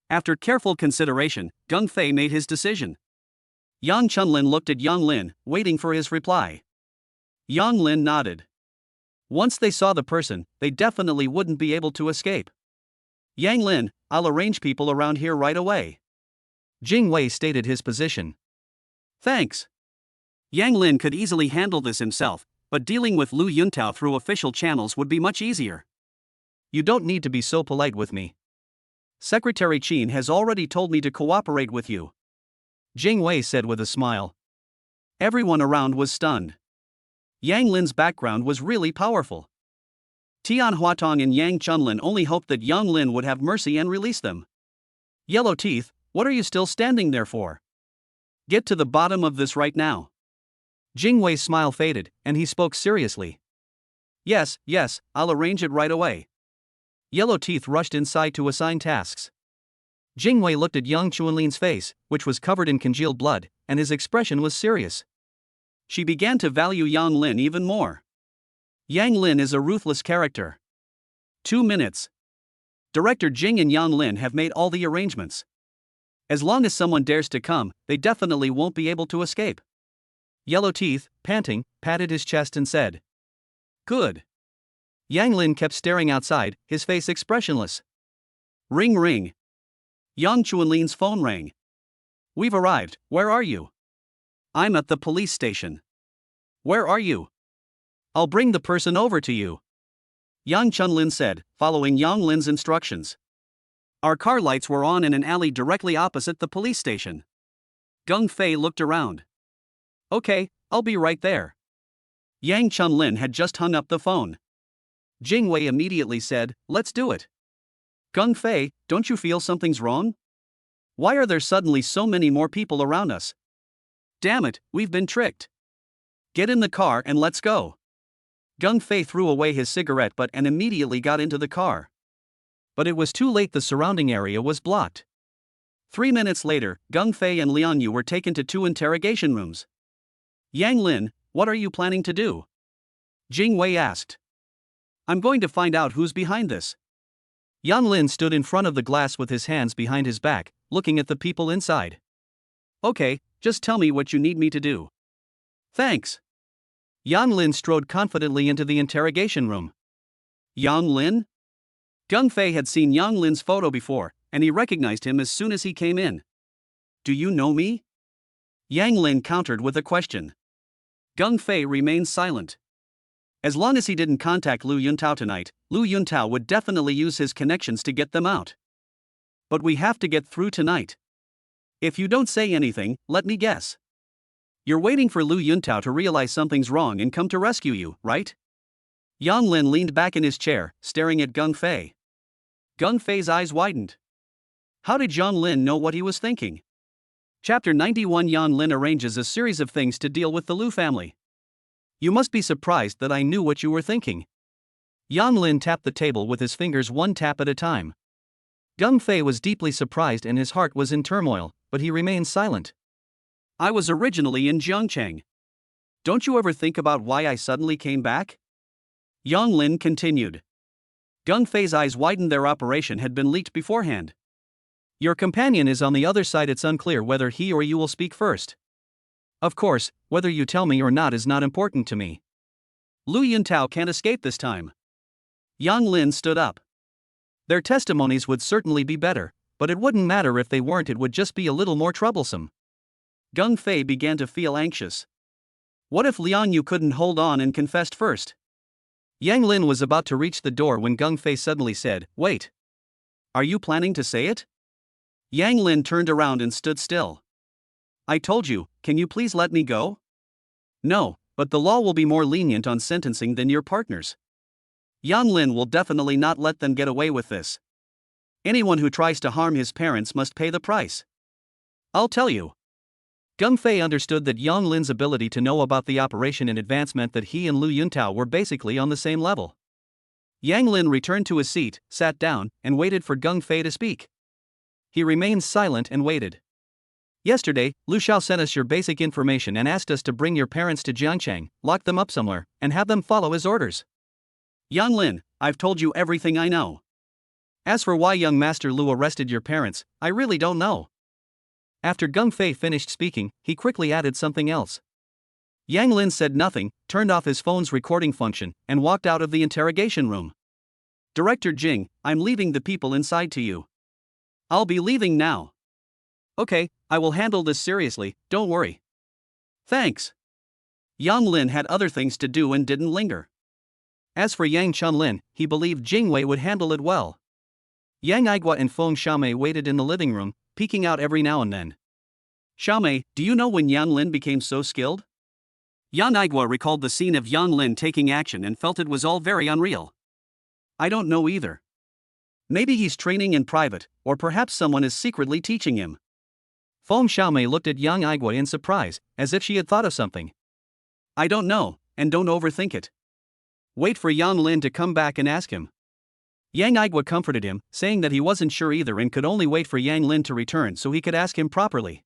After careful consideration, Gung Fei made his decision. Yang Chunlin looked at Yang Lin, waiting for his reply. Yang Lin nodded. Once they saw the person, they definitely wouldn't be able to escape. "Yang Lin, I'll arrange people around here right away." Jingwei stated his position. "Thanks." Yang Lin could easily handle this himself, but dealing with Lu Yuntao through official channels would be much easier. "You don't need to be so polite with me. Secretary Qin has already told me to cooperate with you," Jingwei said with a smile. Everyone around was stunned. Yang Lin's background was really powerful. Tian Huatong and Yang Chunlin only hoped that Yang Lin would have mercy and release them. "Yellow Teeth, what are you still standing there for? Get to the bottom of this right now." Jingwei's smile faded, and he spoke seriously. Yes, I'll arrange it right away." Yellow Teeth rushed inside to assign tasks. Jingwei looked at Yang Chunlin's face, which was covered in congealed blood, and his expression was serious. She began to value Yang Lin even more. Yang Lin is a ruthless character. 2 minutes. Director Jing and Yang Lin have made all the arrangements. As long as someone dares to come, they definitely won't be able to escape. Yellow Teeth, panting, patted his chest and said, "Good." Yang Lin kept staring outside, his face expressionless. Ring ring. Yang Chunlin's phone rang. "We've arrived, where are you?" "I'm at the police station." "Where are you?" "I'll bring the person over to you," Yang Chunlin said, following Yang Lin's instructions. Our car lights were on in an alley directly opposite the police station. Gung Fei looked around. "Okay, I'll be right there." Yang Chunlin had just hung up the phone. Jingwei immediately said, "Let's do it." "Gung Fei, don't you feel something's wrong? Why are there suddenly so many more people around us? Damn it, we've been tricked. Get in the car and let's go." Gung Fei threw away his cigarette butt and immediately got into the car. But it was too late, the surrounding area was blocked. 3 minutes later, Gung Fei and Lian Yu were taken to 2 interrogation rooms. "Yang Lin, what are you planning to do?" Jingwei asked. "I'm going to find out who's behind this." Yang Lin stood in front of the glass with his hands behind his back, looking at the people inside. "Okay, just tell me what you need me to do." "Thanks." Yang Lin strode confidently into the interrogation room. Yang Lin? Gung Fei had seen Yang Lin's photo before, and he recognized him as soon as he came in. Do you know me? Yang Lin countered with a question. Gung Fei remained silent. As long as he didn't contact Lu Yuntao tonight, Lu Yuntao would definitely use his connections to get them out. But we have to get through tonight. If you don't say anything, let me guess. You're waiting for Lu Yuntao to realize something's wrong and come to rescue you, right? Yang Lin leaned back in his chair, staring at Gung Fei. Gung Fei's eyes widened. How did Yang Lin know what he was thinking? Chapter 91. Yang Lin arranges a series of things to deal with the Lu family. You must be surprised that I knew what you were thinking. Yang Lin tapped the table with his fingers one tap at a time. Gung Fei was deeply surprised and his heart was in turmoil, but he remained silent. I was originally in Jiangcheng. Don't you ever think about why I suddenly came back? Yang Lin continued. Gung Fei's eyes widened. Their operation had been leaked beforehand. Your companion is on the other side. It's unclear whether he or you will speak first. Of course, whether you tell me or not is not important to me. Lu Yuntao can't escape this time. Yang Lin stood up. Their testimonies would certainly be better, but it wouldn't matter if they weren't. It would just be a little more troublesome. Gung Fei began to feel anxious. What if Liang Yu couldn't hold on and confessed first? Yang Lin was about to reach the door when Gung Fei suddenly said, Wait. Are you planning to say it? Yang Lin turned around and stood still. I told you, can you please let me go? No, but the law will be more lenient on sentencing than your partners. Yang Lin will definitely not let them get away with this. Anyone who tries to harm his parents must pay the price. I'll tell you. Gung Fei understood that Yang Lin's ability to know about the operation in advance meant that he and Lu Yuntao were basically on the same level. Yang Lin returned to his seat, sat down, and waited for Gung Fei to speak. He remained silent and waited. Yesterday, Lu Xiao sent us your basic information and asked us to bring your parents to Jiangcheng, lock them up somewhere, and have them follow his orders. Yang Lin, I've told you everything I know. As for why young Master Lu arrested your parents, I really don't know. After Gung Fei finished speaking, he quickly added something else. Yang Lin said nothing, turned off his phone's recording function, and walked out of the interrogation room. Director Jing, I'm leaving the people inside to you. I'll be leaving now. Okay, I will handle this seriously, don't worry. Thanks. Yang Lin had other things to do and didn't linger. As for Yang Chunlin, he believed Jing Wei would handle it well. Yang Igua and Feng Xiaomei waited in the living room, peeking out every now and then. Xiaomei, do you know when Yang Lin became so skilled? Yang Igua recalled the scene of Yang Lin taking action and felt it was all very unreal. I don't know either. Maybe he's training in private, or perhaps someone is secretly teaching him. Feng Xiaomei looked at Yang Igua in surprise, as if she had thought of something. I don't know, and don't overthink it. Wait for Yang Lin to come back and ask him. Yang Igua comforted him, saying that he wasn't sure either and could only wait for Yang Lin to return so he could ask him properly.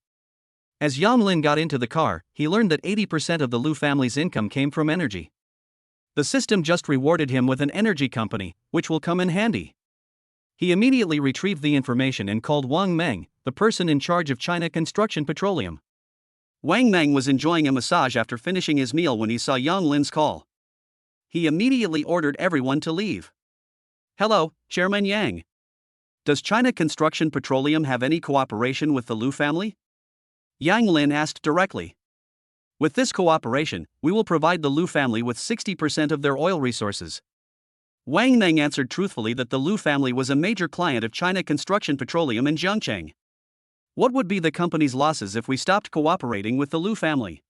As Yang Lin got into the car, he learned that 80% of the Lu family's income came from energy. The system just rewarded him with an energy company, which will come in handy. He immediately retrieved the information and called Wang Meng, the person in charge of China Construction Petroleum. Wang Meng was enjoying a massage after finishing his meal when he saw Yang Lin's call. He immediately ordered everyone to leave. Hello, Chairman Yang. Does China Construction Petroleum have any cooperation with the Lu family? Yang Lin asked directly. With this cooperation, we will provide the Lu family with 60% of their oil resources. Wang Meng answered truthfully that the Lu family was a major client of China Construction Petroleum in Jiangcheng. What would be the company's losses if we stopped cooperating with the Lu family?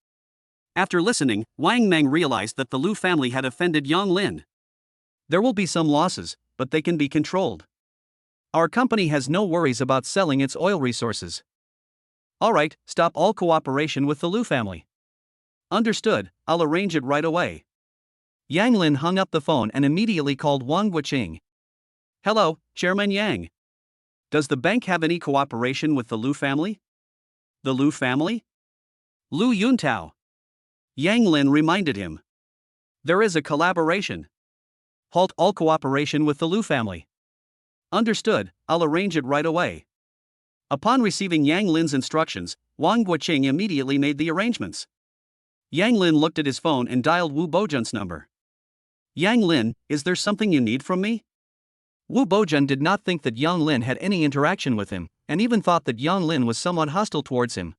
After listening, Wang Meng realized that the Lu family had offended Yang Lin. There will be some losses, but they can be controlled. Our company has no worries about selling its oil resources. Alright, stop all cooperation with the Lu family. Understood, I'll arrange it right away. Yang Lin hung up the phone and immediately called Wang Guoqing. Hello, Chairman Yang. Does the bank have any cooperation with the Lu family? The Lu family? Lu Yuntao. Yang Lin reminded him. There is a collaboration. Halt all cooperation with the Lu family. Understood, I'll arrange it right away. Upon receiving Yang Lin's instructions, Wang Guoqing immediately made the arrangements. Yang Lin looked at his phone and dialed Wu Bojun's number. Yang Lin, is there something you need from me? Wu Bojun did not think that Yang Lin had any interaction with him, and even thought that Yang Lin was somewhat hostile towards him.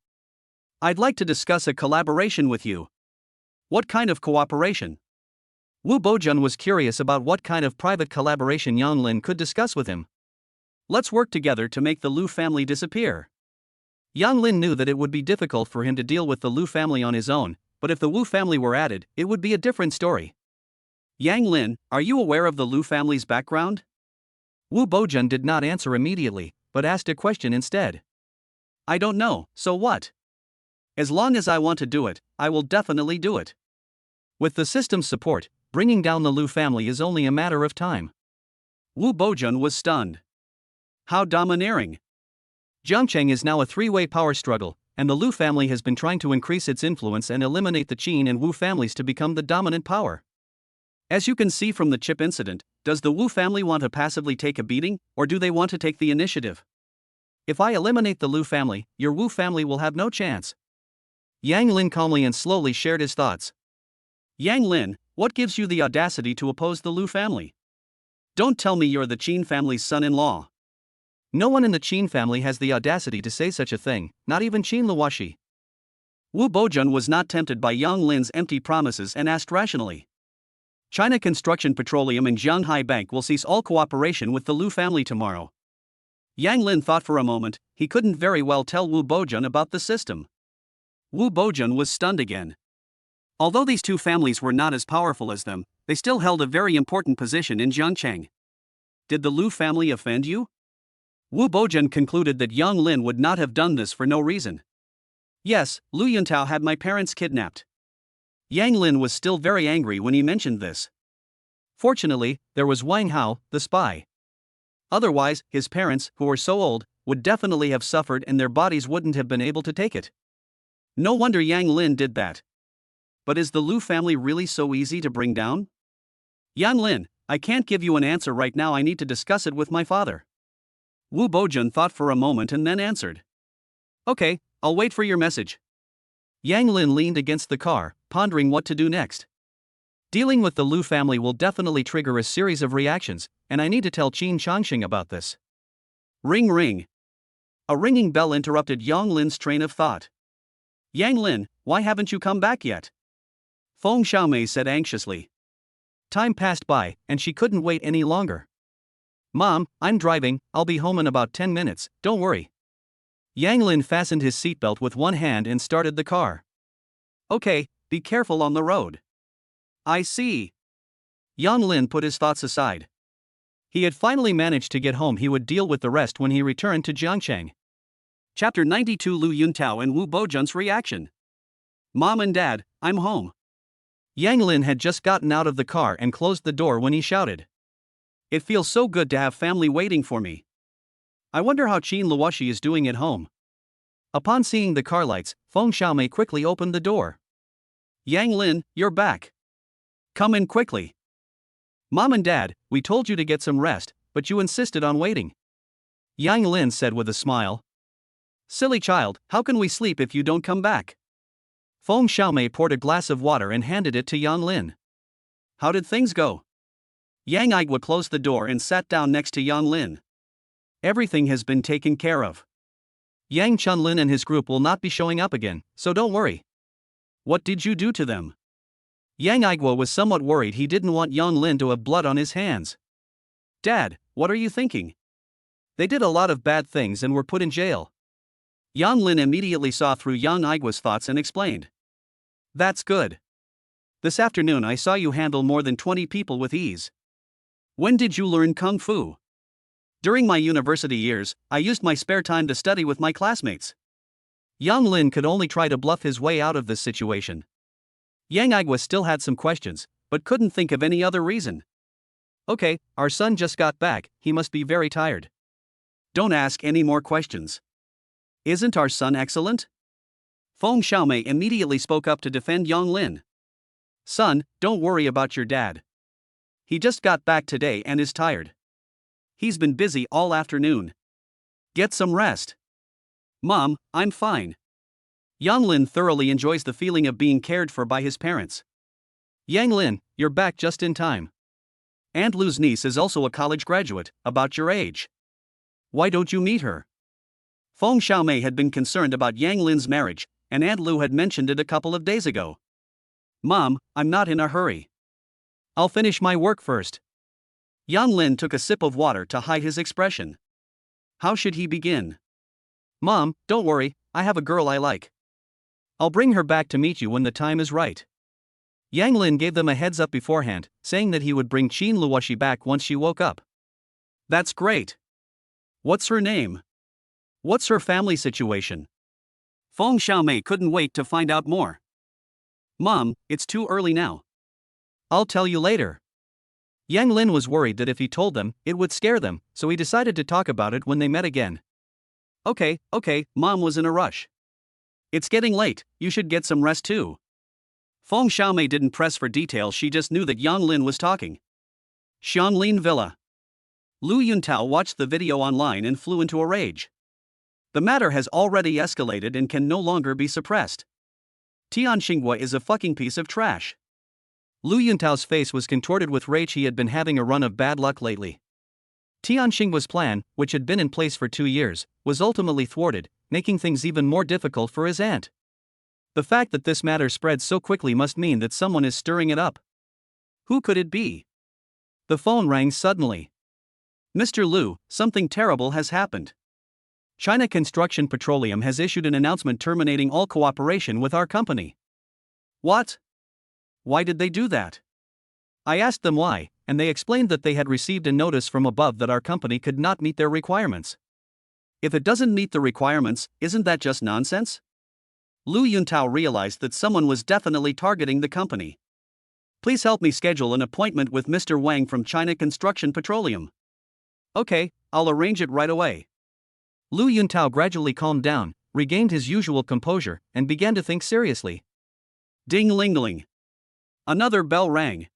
I'd like to discuss a collaboration with you. What kind of cooperation? Wu Bojun was curious about what kind of private collaboration Yang Lin could discuss with him. Let's work together to make the Lu family disappear. Yang Lin knew that it would be difficult for him to deal with the Lu family on his own, but if the Wu family were added, it would be a different story. Yang Lin, are you aware of the Lu family's background? Wu Bojun did not answer immediately, but asked a question instead. I don't know, so what? As long as I want to do it, I will definitely do it. With the system's support, bringing down the Lu family is only a matter of time. Wu Bojun was stunned. How domineering! Jiangcheng is now a three-way power struggle, and the Lu family has been trying to increase its influence and eliminate the Qin and Wu families to become the dominant power. As you can see from the chip incident, does the Wu family want to passively take a beating, or do they want to take the initiative? If I eliminate the Lu family, your Wu family will have no chance. Yang Lin calmly and slowly shared his thoughts. Yang Lin, what gives you the audacity to oppose the Lu family? Don't tell me you're the Qin family's son-in-law. No one in the Qin family has the audacity to say such a thing, not even Qin Luoshi. Wu Bojun was not tempted by Yang Lin's empty promises and asked rationally. China Construction Petroleum and Jianghai Bank will cease all cooperation with the Lu family tomorrow. Yang Lin thought for a moment. He couldn't very well tell Wu Bojun about the system. Wu Bojun was stunned again. Although these two families were not as powerful as them, they still held a very important position in Jiangcheng. Did the Lu family offend you? Wu Bojun concluded that Yang Lin would not have done this for no reason. Yes, Lu Yuntao had my parents kidnapped. Yang Lin was still very angry when he mentioned this. Fortunately, there was Wang Hao, the spy. Otherwise, his parents, who were so old, would definitely have suffered and their bodies wouldn't have been able to take it. No wonder Yang Lin did that. But is the Lu family really so easy to bring down? Yang Lin, I can't give you an answer right now, I need to discuss it with my father. Wu Bojun thought for a moment and then answered. Okay, I'll wait for your message. Yang Lin leaned against the car, pondering what to do next. Dealing with the Lu family will definitely trigger a series of reactions, and I need to tell Qin Changxing about this. Ring ring. A ringing bell interrupted Yang Lin's train of thought. Yang Lin, why haven't you come back yet? Feng Xiaomei said anxiously. Time passed by, and she couldn't wait any longer. Mom, I'm driving, I'll be home in about 10 minutes, don't worry. Yang Lin fastened his seatbelt with one hand and started the car. Okay, be careful on the road. I see. Yang Lin put his thoughts aside. He had finally managed to get home, he would deal with the rest when he returned to Jiangcheng. Chapter 92 Lu Yuntao and Wu Bojun's reaction. Mom and Dad, I'm home. Yang Lin had just gotten out of the car and closed the door when he shouted. It feels so good to have family waiting for me. I wonder how Qin Luoshi is doing at home. Upon seeing the car lights, Feng Xiaomei quickly opened the door. Yang Lin, you're back. Come in quickly. Mom and Dad, we told you to get some rest, but you insisted on waiting. Yang Lin said with a smile. Silly child, how can we sleep if you don't come back? Feng Xiaomei poured a glass of water and handed it to Yang Lin. How did things go? Yang Igwa closed the door and sat down next to Yang Lin. Everything has been taken care of. Yang Chunlin and his group will not be showing up again, so don't worry. What did you do to them? Yang Igwa was somewhat worried. He didn't want Yang Lin to have blood on his hands. Dad, what are you thinking? They did a lot of bad things and were put in jail. Yang Lin immediately saw through Yang Igwa's thoughts and explained. That's good. This afternoon I saw you handle more than 20 people with ease. When did you learn Kung Fu? During my university years, I used my spare time to study with my classmates. Yang Lin could only try to bluff his way out of this situation. Yang Igwa still had some questions, but couldn't think of any other reason. Okay, our son just got back, he must be very tired. Don't ask any more questions. Isn't our son excellent? Feng Xiaomei immediately spoke up to defend Yang Lin. Son, don't worry about your dad. He just got back today and is tired. He's been busy all afternoon. Get some rest. Mom, I'm fine. Yang Lin thoroughly enjoys the feeling of being cared for by his parents. Yang Lin, you're back just in time. Aunt Lu's niece is also a college graduate, about your age. Why don't you meet her? Feng Xiaomei had been concerned about Yang Lin's marriage, and Aunt Lu had mentioned it a couple of days ago. Mom, I'm not in a hurry. I'll finish my work first. Yang Lin took a sip of water to hide his expression. How should he begin? Mom, don't worry, I have a girl I like. I'll bring her back to meet you when the time is right. Yang Lin gave them a heads up beforehand, saying that he would bring Qin Luoshi back once she woke up. That's great. What's her name? What's her family situation? Feng Xiaomei couldn't wait to find out more. Mom, it's too early now. I'll tell you later. Yang Lin was worried that if he told them, it would scare them, so he decided to talk about it when they met again. Okay, Mom was in a rush. It's getting late, you should get some rest too. Feng Xiaomei didn't press for details, she just knew that Yang Lin was talking. Xianglin Villa. Lu Yuntao watched the video online and flew into a rage. The matter has already escalated and can no longer be suppressed. Tian Xinghua is a fucking piece of trash. Lu Yuntao's face was contorted with rage. He had been having a run of bad luck lately. Tian Xinghua's plan, which had been in place for 2 years, was ultimately thwarted, making things even more difficult for his aunt. The fact that this matter spread so quickly must mean that someone is stirring it up. Who could it be? The phone rang suddenly. Mr. Lu, something terrible has happened. China Construction Petroleum has issued an announcement terminating all cooperation with our company. What? Why did they do that? I asked them why, and they explained that they had received a notice from above that our company could not meet their requirements. If it doesn't meet the requirements, isn't that just nonsense? Lu Yuntao realized that someone was definitely targeting the company. Please help me schedule an appointment with Mr. Wang from China Construction Petroleum. Okay, I'll arrange it right away. Lu Yuntao gradually calmed down, regained his usual composure, and began to think seriously. Ding-ling-ling. Another bell rang.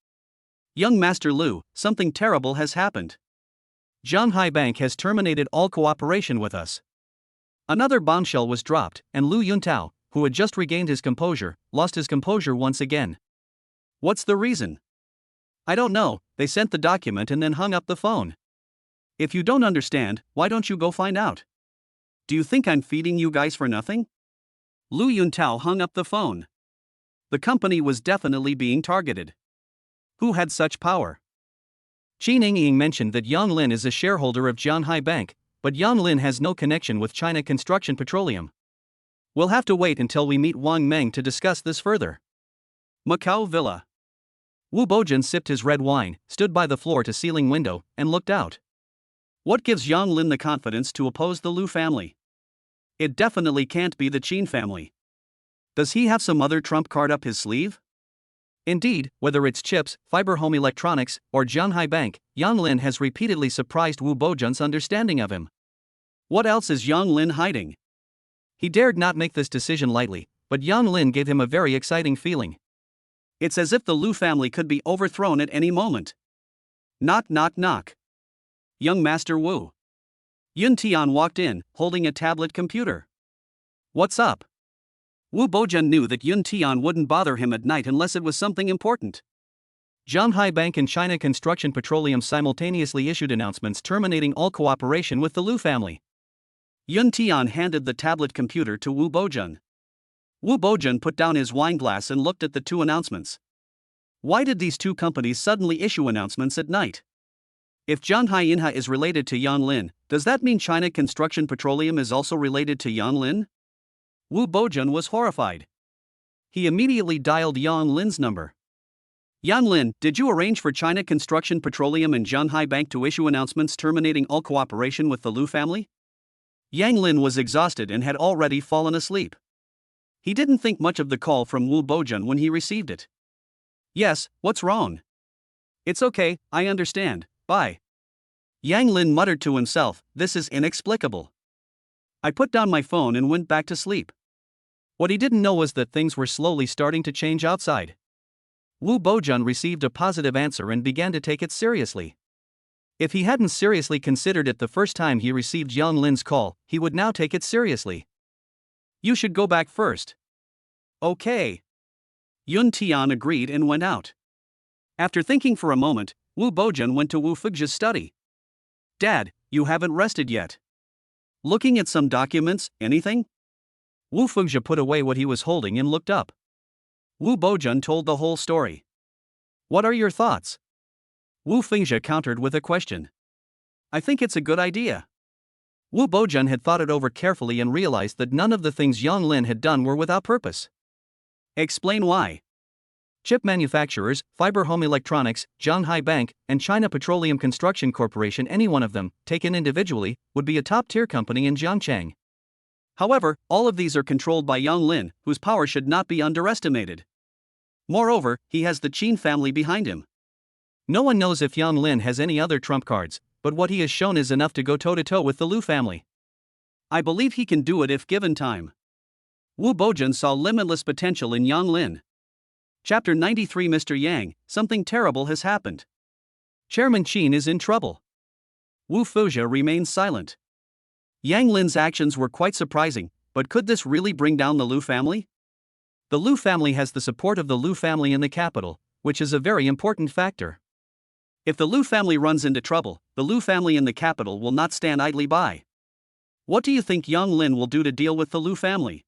Young Master Lu, something terrible has happened. Zhanghai Bank has terminated all cooperation with us. Another bombshell was dropped, and Lu Yuntao, who had just regained his composure, lost his composure once again. What's the reason? I don't know, they sent the document and then hung up the phone. If you don't understand, why don't you go find out? Do you think I'm feeding you guys for nothing? Lu Yuntao hung up the phone. The company was definitely being targeted. Who had such power? Qin Ying mentioned that Yang Lin is a shareholder of Zhanghai Bank, but Yang Lin has no connection with China Construction Petroleum. We'll have to wait until we meet Wang Meng to discuss this further. Macau Villa. Wu Bojan sipped his red wine, stood by the floor-to-ceiling window, and looked out. What gives Yang Lin the confidence to oppose the Lu family? It definitely can't be the Qin family. Does he have some other trump card up his sleeve? Indeed, whether it's chips, fiber home electronics, or Zhanghai Bank, Yang Lin has repeatedly surprised Wu Bojan's understanding of him. What else is Yang Lin hiding? He dared not make this decision lightly, but Yang Lin gave him a very exciting feeling. It's as if the Lu family could be overthrown at any moment. Knock knock knock. Young Master Wu. Yun Tian walked in, holding a tablet computer. What's up? Wu Bojan knew that Yun Tian wouldn't bother him at night unless it was something important. Zhanghai Bank and China Construction Petroleum simultaneously issued announcements terminating all cooperation with the Lu family. Yun Tian handed the tablet computer to Wu Bojan. Wu Bojan put down his wine glass and looked at the two announcements. Why did these two companies suddenly issue announcements at night? If Zhanghai Inha is related to Yang Lin, does that mean China Construction Petroleum is also related to Yang Lin? Wu Bojan was horrified. He immediately dialed Yang Lin's number. Yang Lin, did you arrange for China Construction Petroleum and Zhanghai Bank to issue announcements terminating all cooperation with the Lu family? Yang Lin was exhausted and had already fallen asleep. He didn't think much of the call from Wu Bojan when he received it. Yes, what's wrong? It's okay, I understand, bye. Yang Lin muttered to himself, this is inexplicable. I put down my phone and went back to sleep. What he didn't know was that things were slowly starting to change outside. Wu Bojan received a positive answer and began to take it seriously. If he hadn't seriously considered it the first time he received Yang Lin's call, he would now take it seriously. You should go back first. Okay. Yun Tian agreed and went out. After thinking for a moment, Wu Bojun went to Wu Fugja's study. Dad, you haven't rested yet. Looking at some documents, anything? Wu Fugja put away what he was holding and looked up. Wu Bojun told the whole story. What are your thoughts? Wu Fengzhe countered with a question. I think it's a good idea. Wu Bojun had thought it over carefully and realized that none of the things Yang Lin had done were without purpose. Explain why. Chip manufacturers, Fiber Home Electronics, Zhanghai Bank, and China Petroleum Construction Corporation, any one of them, taken individually, would be a top-tier company in Jiangchang. However, all of these are controlled by Yang Lin, whose power should not be underestimated. Moreover, he has the Qin family behind him. No one knows if Yang Lin has any other trump cards, but what he has shown is enough to go toe-to-toe with the Lu family. I believe he can do it if given time. Wu Bojun saw limitless potential in Yang Lin. Chapter 93. Mr. Yang, something terrible has happened. Chairman Qin is in trouble. Wu Fuzhe remains silent. Yang Lin's actions were quite surprising, but could this really bring down the Lu family? The Lu family has the support of the Lu family in the capital, which is a very important factor. If the Lu family runs into trouble, the Lu family in the capital will not stand idly by. What do you think Yang Lin will do to deal with the Lu family?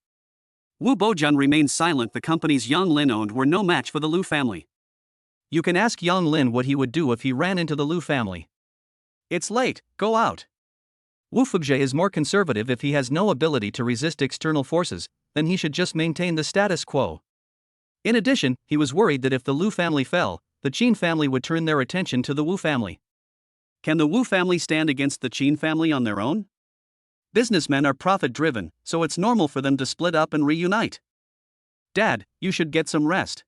Wu Bojun remained silent. The companies Yang Lin owned were no match for the Lu family. You can ask Yang Lin what he would do if he ran into the Lu family. It's late, go out. Wu Fugje is more conservative. If he has no ability to resist external forces, then he should just maintain the status quo. In addition, he was worried that if the Lu family fell, the Qin family would turn their attention to the Wu family. Can the Wu family stand against the Qin family on their own? Businessmen are profit-driven, so it's normal for them to split up and reunite. Dad, you should get some rest.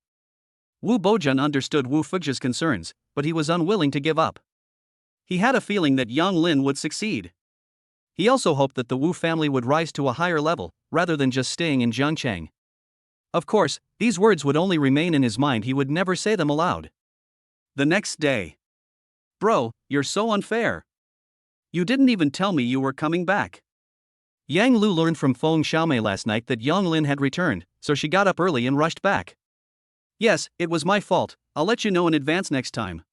Wu Bojun understood Wu Fugje's concerns, but he was unwilling to give up. He had a feeling that Yang Lin would succeed. He also hoped that the Wu family would rise to a higher level, rather than just staying in Jiangchang. Of course, these words would only remain in his mind. He would never say them aloud. The next day. Bro, you're so unfair. You didn't even tell me you were coming back. Yang Lu learned from Feng Xiaomei last night that Yang Lin had returned, so she got up early and rushed back. Yes, it was my fault, I'll let you know in advance next time.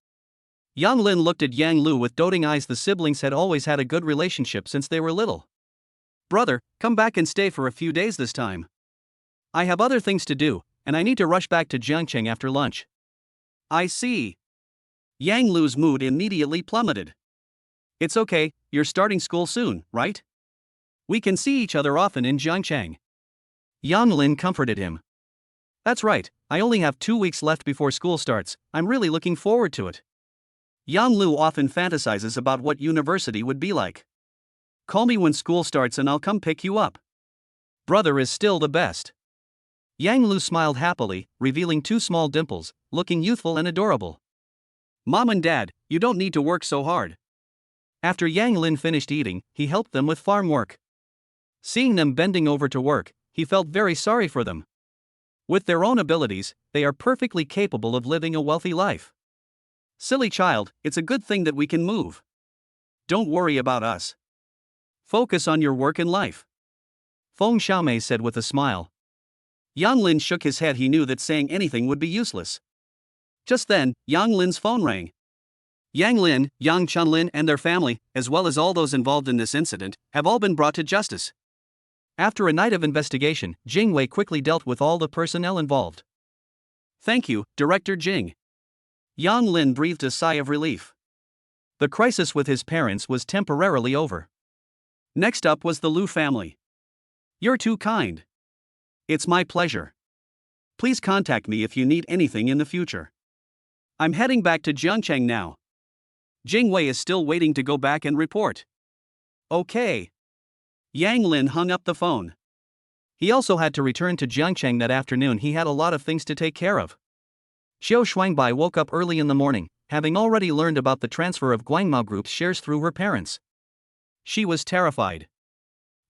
Yang Lin looked at Yang Lu with doting eyes. The siblings had always had a good relationship since they were little. Brother, come back and stay for a few days this time. I have other things to do, and I need to rush back to Jiangcheng after lunch. I see. Yang Lu's mood immediately plummeted. It's okay, you're starting school soon, right? We can see each other often in Jiangcheng. Yang Lin comforted him. That's right, I only have 2 weeks left before school starts. I'm really looking forward to it. Yang Lu often fantasizes about what university would be like. Call me when school starts and I'll come pick you up. Brother is still the best. Yang Lu smiled happily, revealing 2 small dimples, looking youthful and adorable. Mom and Dad, you don't need to work so hard. After Yang Lin finished eating, he helped them with farm work. Seeing them bending over to work, he felt very sorry for them. With their own abilities, they are perfectly capable of living a wealthy life. Silly child, it's a good thing that we can move. Don't worry about us. Focus on your work and life. Feng Xiaomei said with a smile. Yang Lin shook his head. He knew that saying anything would be useless. Just then, Yang Lin's phone rang. Yang Lin, Yang Chunlin and their family, as well as all those involved in this incident, have all been brought to justice. After a night of investigation, Jing Wei quickly dealt with all the personnel involved. Thank you, Director Jing. Yang Lin breathed a sigh of relief. The crisis with his parents was temporarily over. Next up was the Lu family. You're too kind. It's my pleasure. Please contact me if you need anything in the future. I'm heading back to Jiangcheng now. Jing Wei is still waiting to go back and report. Okay. Yang Lin hung up the phone. He also had to return to Jiangcheng that afternoon. He had a lot of things to take care of. Xiao Shuangbai woke up early in the morning, having already learned about the transfer of Guangmao Group's shares through her parents. She was terrified.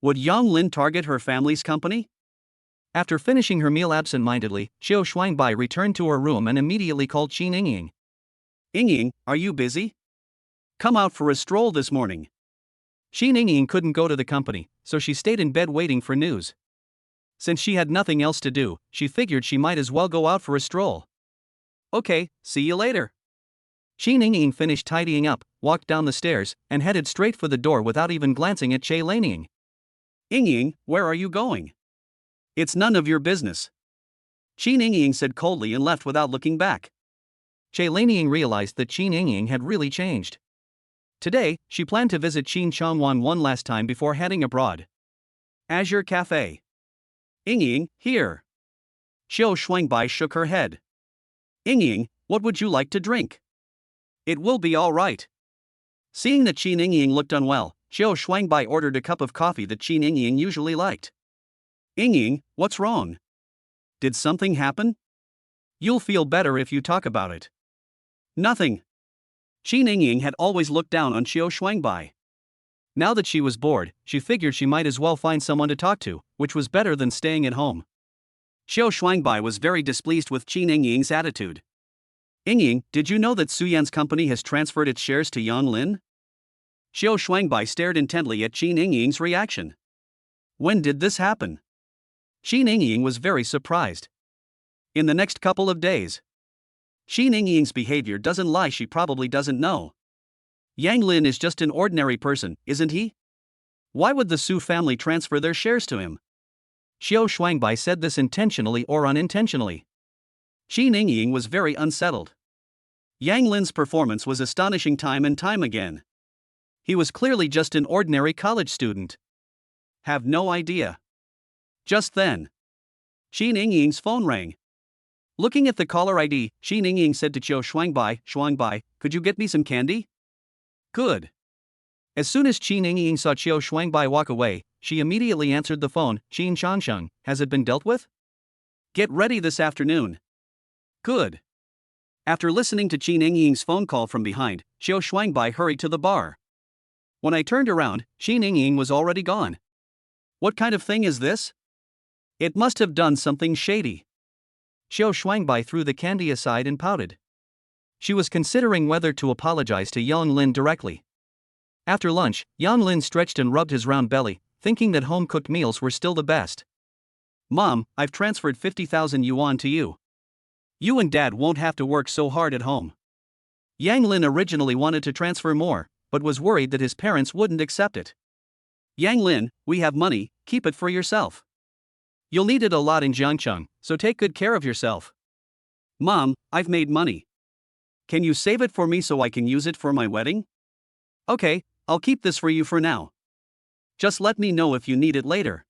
Would Yang Lin target her family's company? After finishing her meal absent-mindedly, Xiao Shuangbai returned to her room and immediately called Qin Yingying. Yingying, are you busy? Come out for a stroll this morning. Qin Yingying couldn't go to the company, so she stayed in bed waiting for news. Since she had nothing else to do, she figured she might as well go out for a stroll. Okay, see you later. Qin Ying finished tidying up, walked down the stairs, and headed straight for the door without even glancing at Che Laniying. Ying, where are you going? It's none of your business. Qin Ying said coldly and left without looking back. Che Laniying realized that Qin Ying had really changed. Today, she planned to visit Qin Changwan one last time before heading abroad. Azure Cafe. Ying, here. Xiao Shuangbai shook her head. Ying, what would you like to drink? It will be all right. Seeing that Qin Ying looked unwell, Xiao Shuangbai ordered a cup of coffee that Qin Ying usually liked. Ying, what's wrong? Did something happen? You'll feel better if you talk about it. Nothing. Qin Ying had always looked down on Xiao Shuangbai. Now that she was bored, she figured she might as well find someone to talk to, which was better than staying at home. Xiao Shuangbai was very displeased with Qin Ying's attitude. Ying, did you know that Su Yan's company has transferred its shares to Yang Lin? Xiao Shuangbai stared intently at Qin Ying's reaction. When did this happen? Qin Ying was very surprised. In the next couple of days. Qin Ying's behavior doesn't lie, she probably doesn't know. Yang Lin is just an ordinary person, isn't he? Why would the Su family transfer their shares to him? Xiao Shuangbai said this intentionally or unintentionally. Qin Ying was very unsettled. Yang Lin's performance was astonishing time and time again. He was clearly just an ordinary college student. Have no idea. Just then, Qin Ying's phone rang. Looking at the caller ID, Qin Ying said to Xiao Shuangbai, could you get me some candy? Good. As soon as Qin Ying saw Xiao Shuangbai walk away, she immediately answered the phone. Qin Changsheng, has it been dealt with? Get ready this afternoon. Good. After listening to Qin Ying's phone call from behind, Xiao Shuangbai hurried to the bar. When I turned around, Qin Ying was already gone. What kind of thing is this? It must have done something shady. Xiao Shuangbai threw the candy aside and pouted. She was considering whether to apologize to Yang Lin directly. After lunch, Yang Lin stretched and rubbed his round belly, thinking that home-cooked meals were still the best. Mom, I've transferred 50,000 yuan to you. You and Dad won't have to work so hard at home. Yang Lin originally wanted to transfer more, but was worried that his parents wouldn't accept it. Yang Lin, we have money, keep it for yourself. You'll need it a lot in Jiangcheng, so take good care of yourself. Mom, I've made money. Can you save it for me so I can use it for my wedding? Okay, I'll keep this for you for now. Just let me know if you need it later.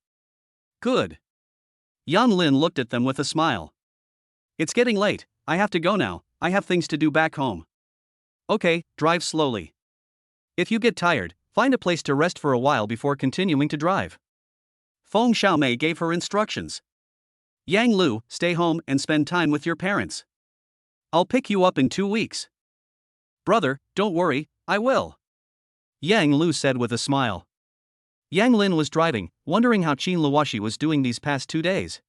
Good. Yang Lin looked at them with a smile. It's getting late, I have to go now, I have things to do back home. Okay, drive slowly. If you get tired, find a place to rest for a while before continuing to drive. Feng Xiaomei gave her instructions. Yang Lu, stay home and spend time with your parents. I'll pick you up in 2 weeks. Brother, don't worry, I will. Yang Lu said with a smile. Yang Lin was driving, wondering how Qin Luoshi was doing these past 2 days.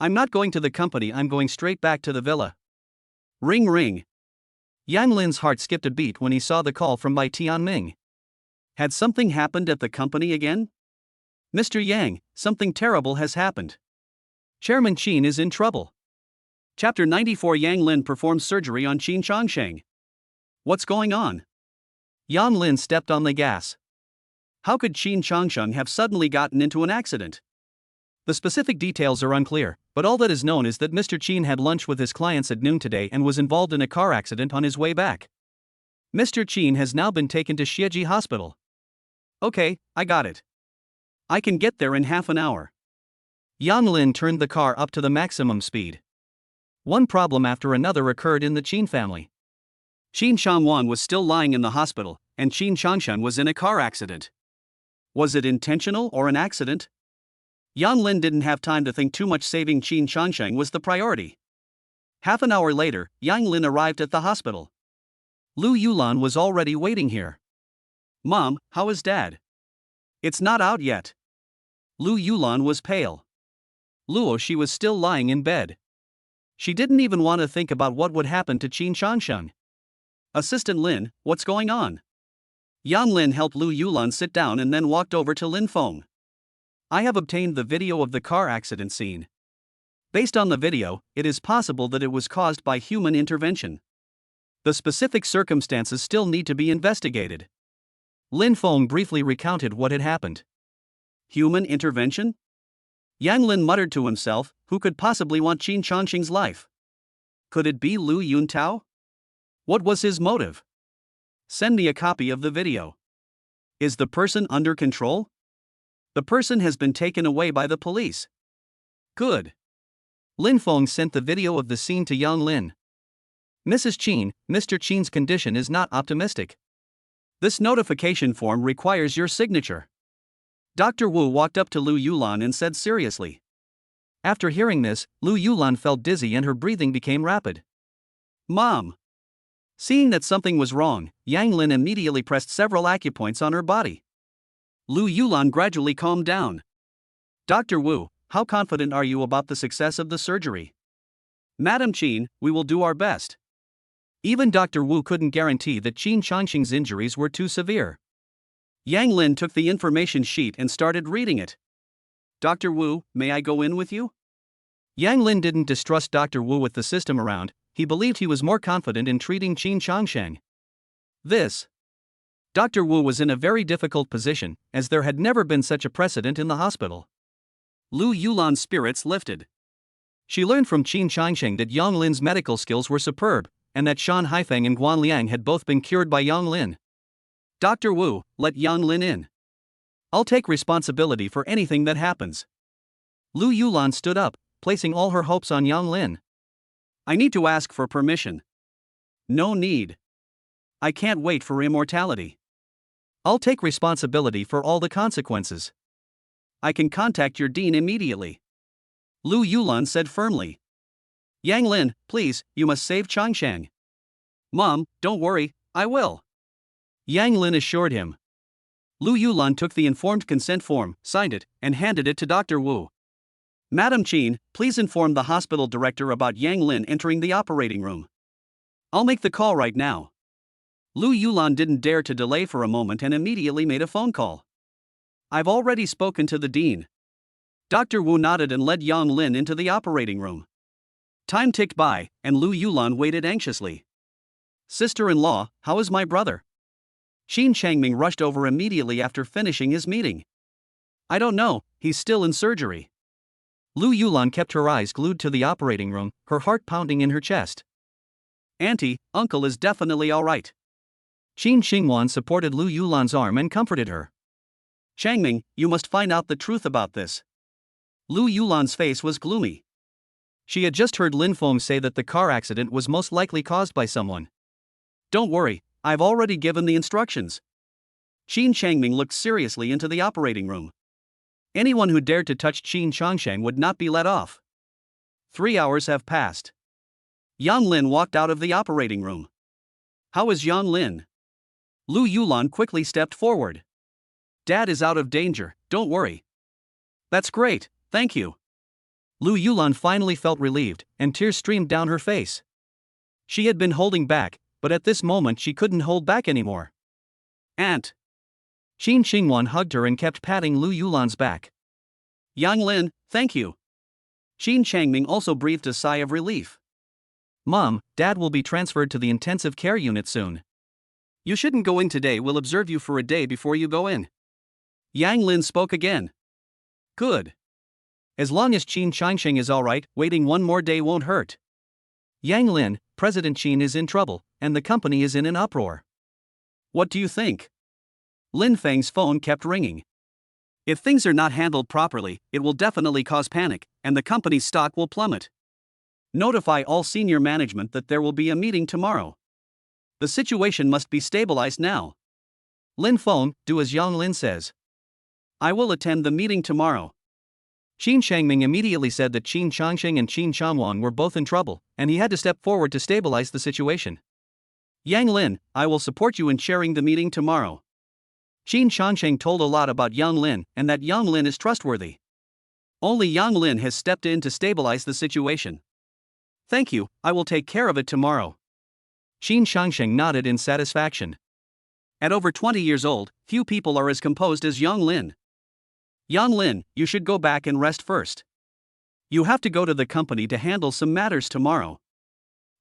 I'm not going to the company, I'm going straight back to the villa. Ring ring. Yang Lin's heart skipped a beat when he saw the call from Bai Tianming. Had something happened at the company again? Mr. Yang, something terrible has happened. Chairman Qin is in trouble. Chapter 94 Yang Lin performs surgery on Qin Changsheng. What's going on? Yang Lin stepped on the gas. How could Qin Changsheng have suddenly gotten into an accident? The specific details are unclear, but all that is known is that Mr. Qin had lunch with his clients at noon today and was involved in a car accident on his way back. Mr. Qin has now been taken to Xieji Hospital. Okay, I got it. I can get there in half an hour. Yang Lin turned the car up to the maximum speed. One problem after another occurred in the Qin family. Qin Shangwan was still lying in the hospital, and Qin Changshan was in a car accident. Was it intentional or an accident? Yang Lin didn't have time to think too much. Saving Qin Changsheng was the priority. Half an hour later, Yang Lin arrived at the hospital. Lu Yulan was already waiting here. Mom, how is Dad? It's not out yet. Lu Yulan was pale. Luo, she was still lying in bed. She didn't even want to think about what would happen to Qin Changsheng. Assistant Lin, what's going on? Yang Lin helped Lu Yulan sit down and then walked over to Lin Feng. I have obtained the video of the car accident scene. Based on the video, it is possible that it was caused by human intervention. The specific circumstances still need to be investigated. Lin Feng briefly recounted what had happened. Human intervention? Yang Lin muttered to himself, who could possibly want Qin Changxing's life? Could it be Lu Yuntao? What was his motive? Send me a copy of the video. Is the person under control? The person has been taken away by the police. Good. Lin Feng sent the video of the scene to Yang Lin. Mrs. Qin, Mr. Qin's condition is not optimistic. This notification form requires your signature. Dr. Wu walked up to Lu Yulan and said seriously. After hearing this, Lu Yulan felt dizzy and her breathing became rapid. Mom! Seeing that something was wrong, Yang Lin immediately pressed several acupoints on her body. Lu Yulan gradually calmed down. Dr. Wu, how confident are you about the success of the surgery? Madam Qin, we will do our best. Even Dr. Wu couldn't guarantee that Qin Changxing's injuries were too severe. Yang Lin took the information sheet and started reading it. Dr. Wu, may I go in with you? Yang Lin didn't distrust Dr. Wu with the system around, he believed he was more confident in treating Qin Changxing. Dr. Wu was in a very difficult position, as there had never been such a precedent in the hospital. Lu Yulan's spirits lifted. She learned from Qin Changxing that Yang Lin's medical skills were superb, and that Shan Haifeng and Guan Liang had both been cured by Yang Lin. Dr. Wu, let Yang Lin in. I'll take responsibility for anything that happens. Lu Yulan stood up, placing all her hopes on Yang Lin. I need to ask for permission. No need. I can't wait for immortality. I'll take responsibility for all the consequences. I can contact your dean immediately. Lu Yulan said firmly. Yang Lin, please, you must save Changsheng. Mom, don't worry, I will. Yang Lin assured him. Lu Yulan took the informed consent form, signed it, and handed it to Dr. Wu. Madam Qin, please inform the hospital director about Yang Lin entering the operating room. I'll make the call right now. Lu Yulan didn't dare to delay for a moment and immediately made a phone call. I've already spoken to the dean. Dr. Wu nodded and led Yang Lin into the operating room. Time ticked by, and Lu Yulan waited anxiously. Sister-in-law, how is my brother? Qin Changming rushed over immediately after finishing his meeting. I don't know, he's still in surgery. Lu Yulan kept her eyes glued to the operating room, her heart pounding in her chest. Auntie, uncle is definitely alright. Qin Xingwan supported Lu Yulan's arm and comforted her. Changming, you must find out the truth about this. Lu Yulan's face was gloomy. She had just heard Lin Feng say that the car accident was most likely caused by someone. Don't worry, I've already given the instructions. Qin Changming looked seriously into the operating room. Anyone who dared to touch Qin Changsheng would not be let off. 3 hours have passed. Yang Lin walked out of the operating room. How is Yang Lin? Lu Yulan quickly stepped forward. Dad is out of danger, don't worry. That's great, thank you. Lu Yulan finally felt relieved, and tears streamed down her face. She had been holding back, but at this moment she couldn't hold back anymore. Aunt. Qin Xingwan hugged her and kept patting Lu Yulan's back. Yang Lin, thank you. Qin Changming also breathed a sigh of relief. Mom, Dad will be transferred to the intensive care unit soon. You shouldn't go in today, we'll observe you for a day before you go in. Yang Lin spoke again. Good. As long as Qin Changsheng is alright, waiting one more day won't hurt. Yang Lin, President Qin is in trouble, and the company is in an uproar. What do you think? Lin Feng's phone kept ringing. If things are not handled properly, it will definitely cause panic, and the company's stock will plummet. Notify all senior management that there will be a meeting tomorrow. The situation must be stabilized now. Lin Feng, do as Yang Lin says. I will attend the meeting tomorrow. Qin Changming immediately said that Qin Changsheng and Qin Changwan were both in trouble, and he had to step forward to stabilize the situation. Yang Lin, I will support you in chairing the meeting tomorrow. Qin Changsheng told a lot about Yang Lin and that Yang Lin is trustworthy. Only Yang Lin has stepped in to stabilize the situation. Thank you, I will take care of it tomorrow. Qin Changsheng nodded in satisfaction. At over 20 years old, few people are as composed as Yang Lin. Yang Lin, you should go back and rest first. You have to go to the company to handle some matters tomorrow.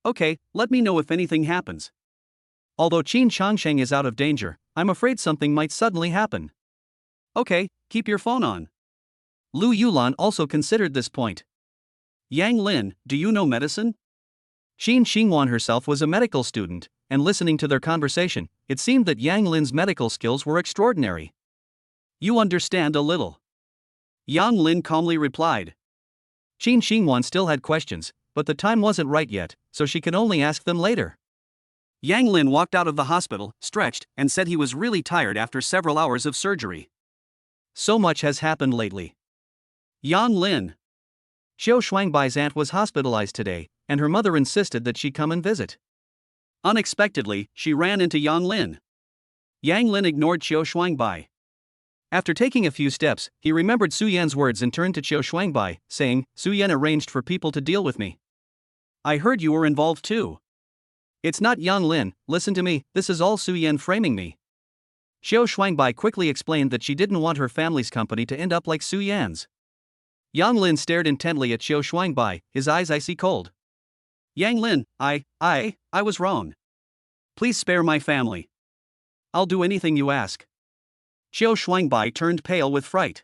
Okay, let me know if anything happens. Although Qin Changsheng is out of danger, I'm afraid something might suddenly happen. Okay, keep your phone on. Lu Yulan also considered this point. Yang Lin, do you know medicine? Qin Xingwan herself was a medical student, and listening to their conversation, it seemed that Yang Lin's medical skills were extraordinary. You understand a little. Yang Lin calmly replied. Qin Xingwan still had questions, but the time wasn't right yet, so she could only ask them later. Yang Lin walked out of the hospital, stretched, and said he was really tired after several hours of surgery. So much has happened lately. Yang Lin. Xiao Shuangbai's aunt was hospitalized today, and her mother insisted that she come and visit. Unexpectedly, she ran into Yang Lin. Yang Lin ignored Xiao Shuangbai. After taking a few steps, he remembered Su Yan's words and turned to Xiao Shuangbai, saying, Su Yan arranged for people to deal with me. I heard you were involved too. It's not Yang Lin, listen to me, this is all Su Yan framing me. Xiao Shuangbai quickly explained that she didn't want her family's company to end up like Su Yan's. Yang Lin stared intently at Xiao Shuangbai, his eyes icy cold. Yang Lin, I was wrong. Please spare my family. I'll do anything you ask. Xiao Shuangbai turned pale with fright.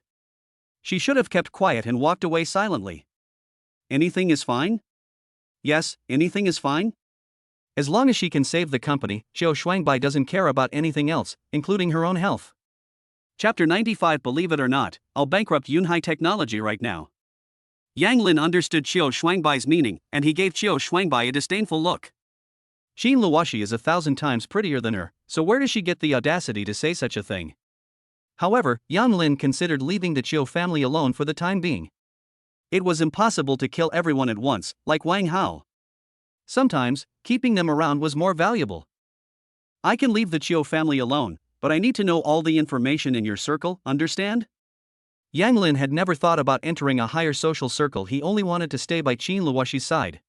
She should have kept quiet and walked away silently. Anything is fine? Yes, anything is fine? As long as she can save the company, Xiao Shuangbai doesn't care about anything else, including her own health. Chapter 95. Believe it or not, I'll bankrupt Yunhai Technology right now. Yang Lin understood Xiao Shuangbai's meaning, and he gave Xiao Shuangbai a disdainful look. Xin Luoshi is 1,000 times prettier than her, so where does she get the audacity to say such a thing? However, Yang Lin considered leaving the Qiu family alone for the time being. It was impossible to kill everyone at once, like Wang Hao. Sometimes, keeping them around was more valuable. I can leave the Qiu family alone, but I need to know all the information in your circle, understand? Yang Lin had never thought about entering a higher social circle, he only wanted to stay by Qin Luoshi's side.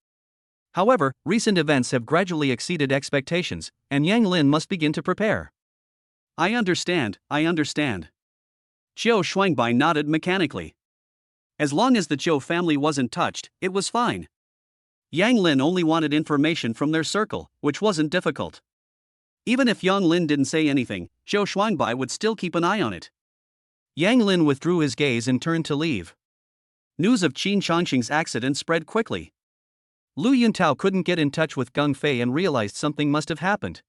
However, recent events have gradually exceeded expectations, and Yang Lin must begin to prepare. I understand. Qiu Shuangbai nodded mechanically. As long as the Qiu family wasn't touched, it was fine. Yang Lin only wanted information from their circle, which wasn't difficult. Even if Yang Lin didn't say anything, Qiu Shuangbai would still keep an eye on it. Yang Lin withdrew his gaze and turned to leave. News of Qin Changxing's accident spread quickly. Lu Yuntao couldn't get in touch with Gung Fei and realized something must have happened.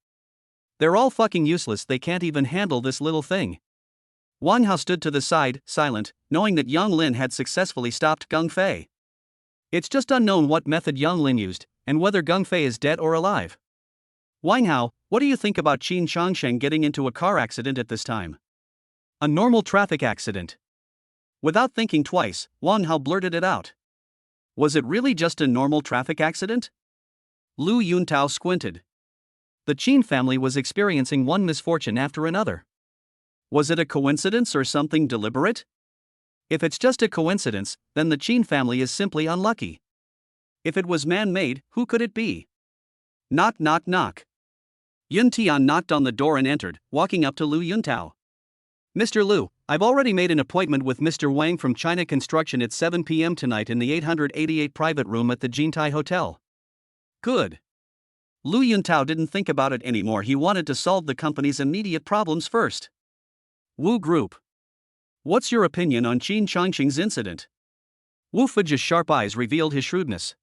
They're all fucking useless, they can't even handle this little thing. Wang Hao stood to the side, silent, knowing that Yang Lin had successfully stopped Gung Fei. It's just unknown what method Yang Lin used, and whether Gung Fei is dead or alive. Wang Hao, what do you think about Qin Changsheng getting into a car accident at this time? A normal traffic accident. Without thinking twice, Wang Hao blurted it out. Was it really just a normal traffic accident? Lu Yuntao squinted. The Qin family was experiencing one misfortune after another. Was it a coincidence or something deliberate? If it's just a coincidence, then the Qin family is simply unlucky. If it was man-made, who could it be? Knock knock knock. Yun Tian knocked on the door and entered, walking up to Lu Yuntao. Mr. Lu, I've already made an appointment with Mr. Wang from China Construction at 7 p.m. tonight in the 888 private room at the Jintai Hotel. Good. Lu Yuntao didn't think about it anymore, he wanted to solve the company's immediate problems first. Wu Group. What's your opinion on Qin Changxing's incident? Wu Fuji's sharp eyes revealed his shrewdness.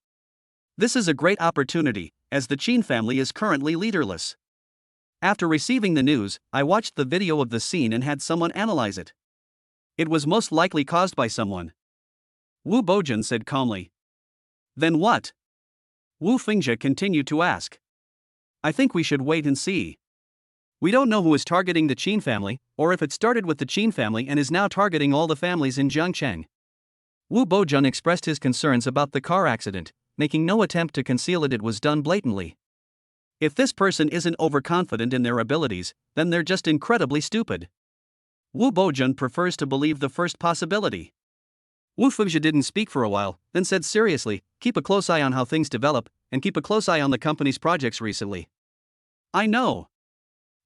This is a great opportunity, as the Qin family is currently leaderless. After receiving the news, I watched the video of the scene and had someone analyze it. It was most likely caused by someone. Wu Bojun said calmly. Then what? Wu Fengjie continued to ask. I think we should wait and see. We don't know who is targeting the Qin family, or if it started with the Qin family and is now targeting all the families in Jiangcheng. Wu Bojun expressed his concerns about the car accident, making no attempt to conceal it was done blatantly. If this person isn't overconfident in their abilities, then they're just incredibly stupid. Wu Bojun prefers to believe the first possibility. Wu Fuzhi didn't speak for a while, then said seriously, keep a close eye on how things develop, and keep a close eye on the company's projects recently. I know.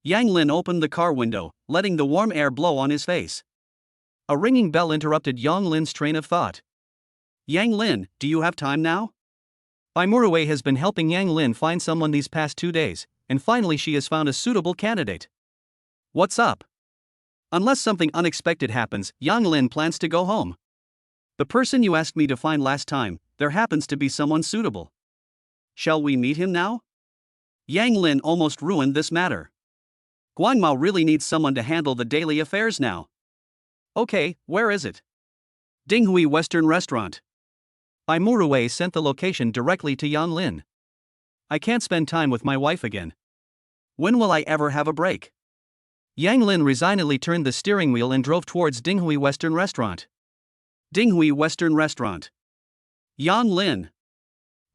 Yang Lin opened the car window, letting the warm air blow on his face. A ringing bell interrupted Yang Lin's train of thought. Yang Lin, do you have time now? Murue has been helping Yang Lin find someone these past 2 days, and finally she has found a suitable candidate. What's up? Unless something unexpected happens, Yang Lin plans to go home. The person you asked me to find last time, there happens to be someone suitable. Shall we meet him now? Yang Lin almost ruined this matter. Guangmao really needs someone to handle the daily affairs now. Okay, where is it? Dinghui Western Restaurant. Murue sent the location directly to Yang Lin. I can't spend time with my wife again. When will I ever have a break? Yang Lin resignedly turned the steering wheel and drove towards Dinghui Western Restaurant. Dinghui Western Restaurant. Yang Lin.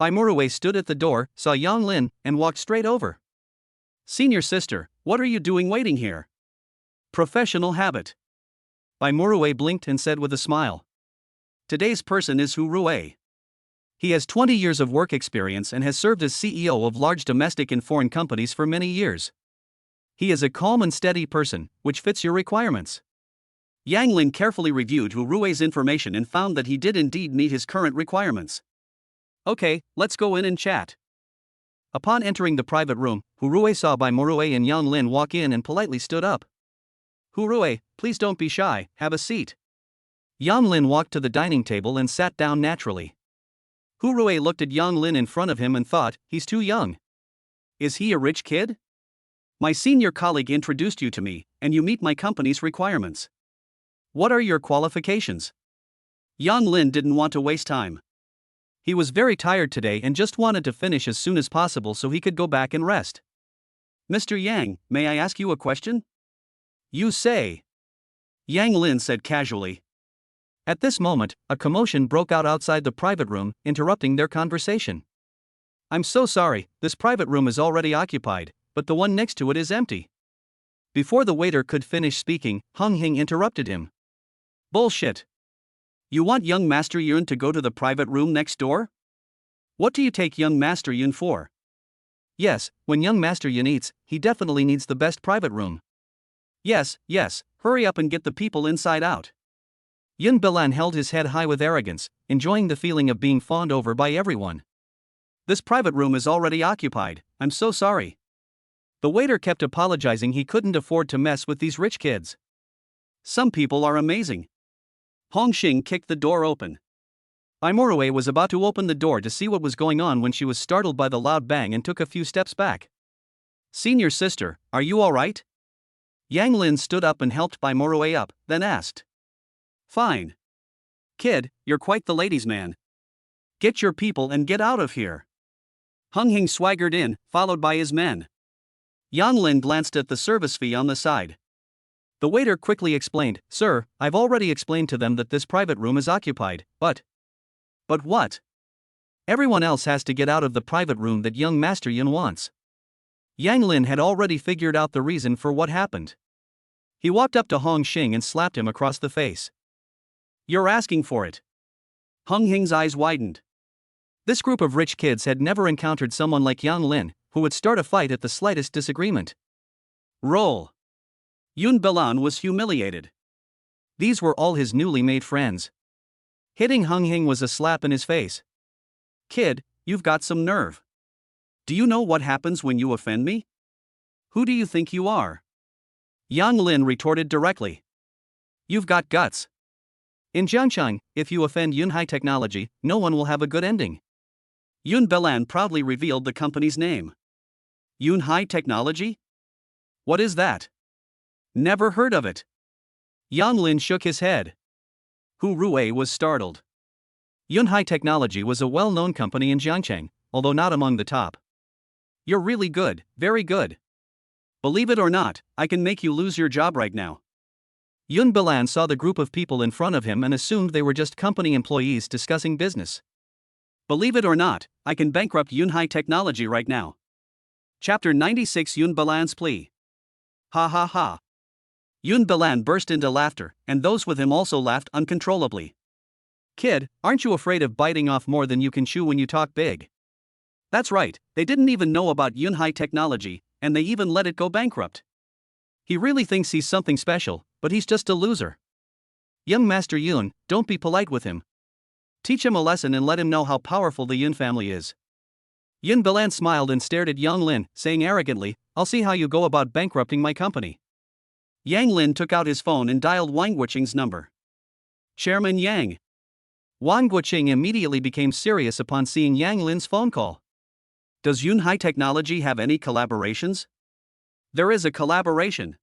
Murue stood at the door, saw Yang Lin, and walked straight over. Senior sister, what are you doing waiting here? Professional habit. Murue blinked and said with a smile. Today's person is Hu Rue. He has 20 years of work experience and has served as CEO of large domestic and foreign companies for many years. He is a calm and steady person, which fits your requirements. Yang Lin carefully reviewed Hu Rue's information and found that he did indeed meet his current requirements. Okay, let's go in and chat. Upon entering the private room, Hu Rue saw Murue and Yang Lin walk in and politely stood up. Hu Rue, please don't be shy, have a seat. Yang Lin walked to the dining table and sat down naturally. Hu Rue looked at Yang Lin in front of him and thought, he's too young. Is he a rich kid? My senior colleague introduced you to me, and you meet my company's requirements. What are your qualifications? Yang Lin didn't want to waste time. He was very tired today and just wanted to finish as soon as possible so he could go back and rest. Mr. Yang, may I ask you a question? You say. Yang Lin said casually. At this moment, a commotion broke out outside the private room, interrupting their conversation. I'm so sorry, this private room is already occupied, but the one next to it is empty. Before the waiter could finish speaking, Hung Hing interrupted him. Bullshit. You want young Master Yun to go to the private room next door? What do you take young Master Yun for? Yes, when young Master Yun eats, he definitely needs the best private room. Yes, hurry up and get the people inside out. Yun Bilan held his head high with arrogance, enjoying the feeling of being fawned over by everyone. This private room is already occupied, I'm so sorry. The waiter kept apologizing he couldn't afford to mess with these rich kids. Some people are amazing. Hong Xing kicked the door open. Murue was about to open the door to see what was going on when she was startled by the loud bang and took a few steps back. Senior sister, are you alright? Yang Lin stood up and helped Murue up, then asked. Fine. Kid, you're quite the ladies' man. Get your people and get out of here. Hung Hing swaggered in, followed by his men. Yang Lin glanced at the service fee on the side. The waiter quickly explained, Sir, I've already explained to them that this private room is occupied, but what? Everyone else has to get out of the private room that young Master Yun wants. Yang Lin had already figured out the reason for what happened. He walked up to Hong Xing and slapped him across the face. You're asking for it. Hung Hing's eyes widened. This group of rich kids had never encountered someone like Yang Lin, who would start a fight at the slightest disagreement. Roll. Yun Bilan was humiliated. These were all his newly made friends. Hitting Hung Hing was a slap in his face. Kid, you've got some nerve. Do you know what happens when you offend me? Who do you think you are? Yang Lin retorted directly. You've got guts. In Jiangchang, if you offend Yunhai Technology, no one will have a good ending. Yun Bilan proudly revealed the company's name. Yunhai Technology? What is that? Never heard of it. Yang Lin shook his head. Hu Rue was startled. Yunhai Technology was a well-known company in Jiangchang, although not among the top. You're really good, very good. Believe it or not, I can make you lose your job right now. Yun Bilan saw the group of people in front of him and assumed they were just company employees discussing business. Believe it or not, I can bankrupt Yunhai Technology right now. Chapter 96 Yun Bilan's plea. Ha ha ha. Yun Bilan burst into laughter, and those with him also laughed uncontrollably. Kid, aren't you afraid of biting off more than you can chew when you talk big? That's right, they didn't even know about Yunhai Technology, and they even let it go bankrupt. He really thinks he's something special, but he's just a loser. Young Master Yun, don't be polite with him. Teach him a lesson and let him know how powerful the Yun family is. Yun Bilan smiled and stared at Yang Lin, saying arrogantly, I'll see how you go about bankrupting my company. Yang Lin took out his phone and dialed Wang Guoqing's number. Chairman Yang. Wang Guoqing immediately became serious upon seeing Yang Lin's phone call. Does Yun High Technology have any collaborations? There is a collaboration.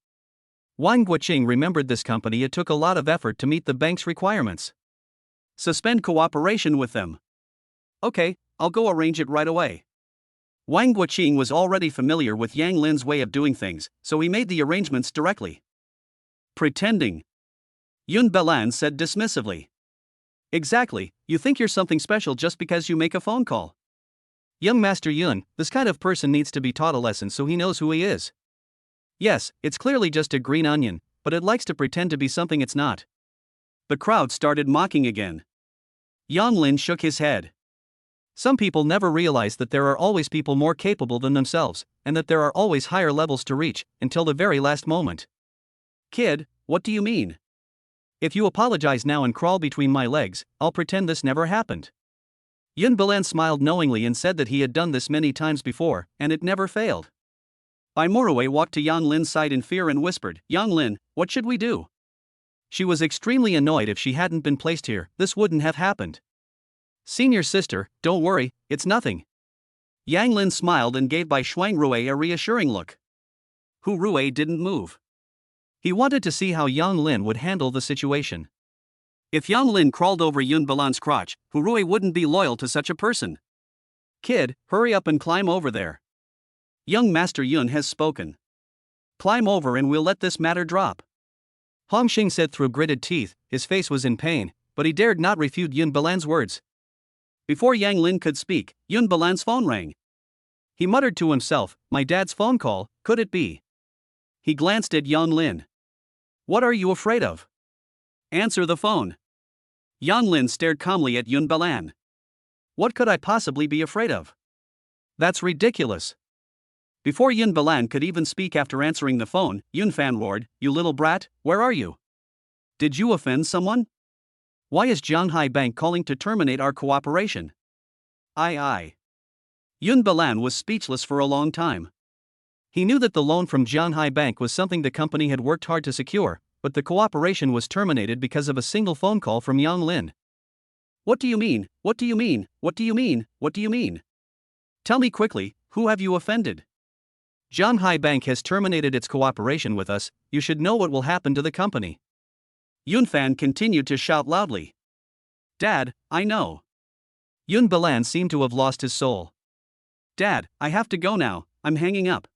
Wang Guoqing remembered this company. It took a lot of effort to meet the bank's requirements. Suspend cooperation with them. Okay, I'll go arrange it right away. Wang Guoqing was already familiar with Yang Lin's way of doing things, so he made the arrangements directly. Pretending. Yun Bilan said dismissively. Exactly, you think you're something special just because you make a phone call. Young Master Yun, this kind of person needs to be taught a lesson so he knows who he is. Yes, it's clearly just a green onion, but it likes to pretend to be something it's not. The crowd started mocking again. Yang Lin shook his head. Some people never realize that there are always people more capable than themselves, and that there are always higher levels to reach, until the very last moment. Kid, what do you mean? If you apologize now and crawl between my legs, I'll pretend this never happened. Yun Bilan smiled knowingly and said that he had done this many times before, and it never failed. Bai Morue walked to Yang Lin's side in fear and whispered, Yang Lin, what should we do? She was extremely annoyed. If she hadn't been placed here, this wouldn't have happened. Senior sister, don't worry, it's nothing. Yang Lin smiled and gave Bai Shuangrue a reassuring look. Hu Rui didn't move. He wanted to see how Yang Lin would handle the situation. If Yang Lin crawled over Yun Bilan's crotch, Hu Rui wouldn't be loyal to such a person. Kid, hurry up and climb over there. Young Master Yun has spoken. Climb over and we'll let this matter drop. Hong Xing said through gritted teeth. His face was in pain, but he dared not refute Yun Bilan's words. Before Yang Lin could speak, Yun Bilan's phone rang. He muttered to himself, my dad's phone call, could it be? He glanced at Yang Lin. What are you afraid of? Answer the phone. Yang Lin stared calmly at Yun Bilan. What could I possibly be afraid of? That's ridiculous. Before Yun Bilan could even speak after answering the phone, Yun Fan roared, you little brat, where are you? Did you offend someone? Why is Jianghai Bank calling to terminate our cooperation? Aye. Yun Bilan was speechless for a long time. He knew that the loan from Jianghai Bank was something the company had worked hard to secure, but the cooperation was terminated because of a single phone call from Yang Lin. What do you mean? What do you mean? What do you mean? What do you mean? Tell me quickly, who have you offended? Jianghai Bank has terminated its cooperation with us. You should know what will happen to the company. Yun Fan continued to shout loudly. Dad, I know. Yun Bilan seemed to have lost his soul. Dad, I have to go now, I'm hanging up.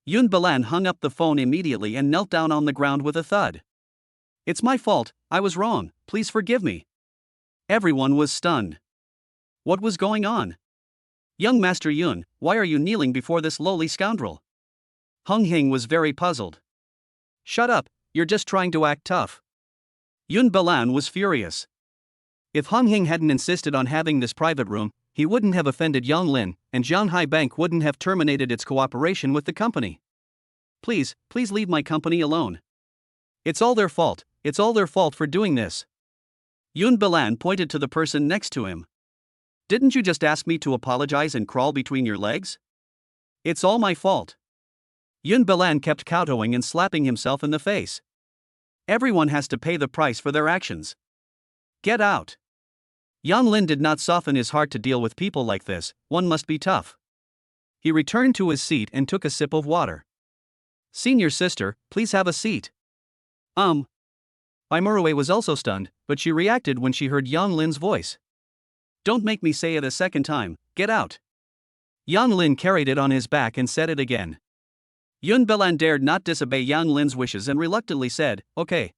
Yun Bilan hung up the phone immediately and knelt down on the ground with a thud. It's my fault, I was wrong, please forgive me. Everyone was stunned. What was going on? Young Master Yun, why are you kneeling before this lowly scoundrel? Hung Hing was very puzzled. Shut up, you're just trying to act tough. Yun Bilan was furious. If Hung Hing hadn't insisted on having this private room, he wouldn't have offended Yang Lin, and Jianghai Bank wouldn't have terminated its cooperation with the company. Please leave my company alone. It's all their fault for doing this. Yun Bilan pointed to the person next to him. Didn't you just ask me to apologize and crawl between your legs? It's all my fault. Yun Bilan kept kowtowing and slapping himself in the face. Everyone has to pay the price for their actions. Get out. Yang Lin did not soften his heart to deal with people like this. One must be tough. He returned to his seat and took a sip of water. Senior sister, please have a seat. Bai Morue was also stunned, but she reacted when she heard Yang Lin's voice. Don't make me say it a second time, get out. Yang Lin carried it on his back and said it again. Yun Bilan dared not disobey Yang Lin's wishes and reluctantly said, okay.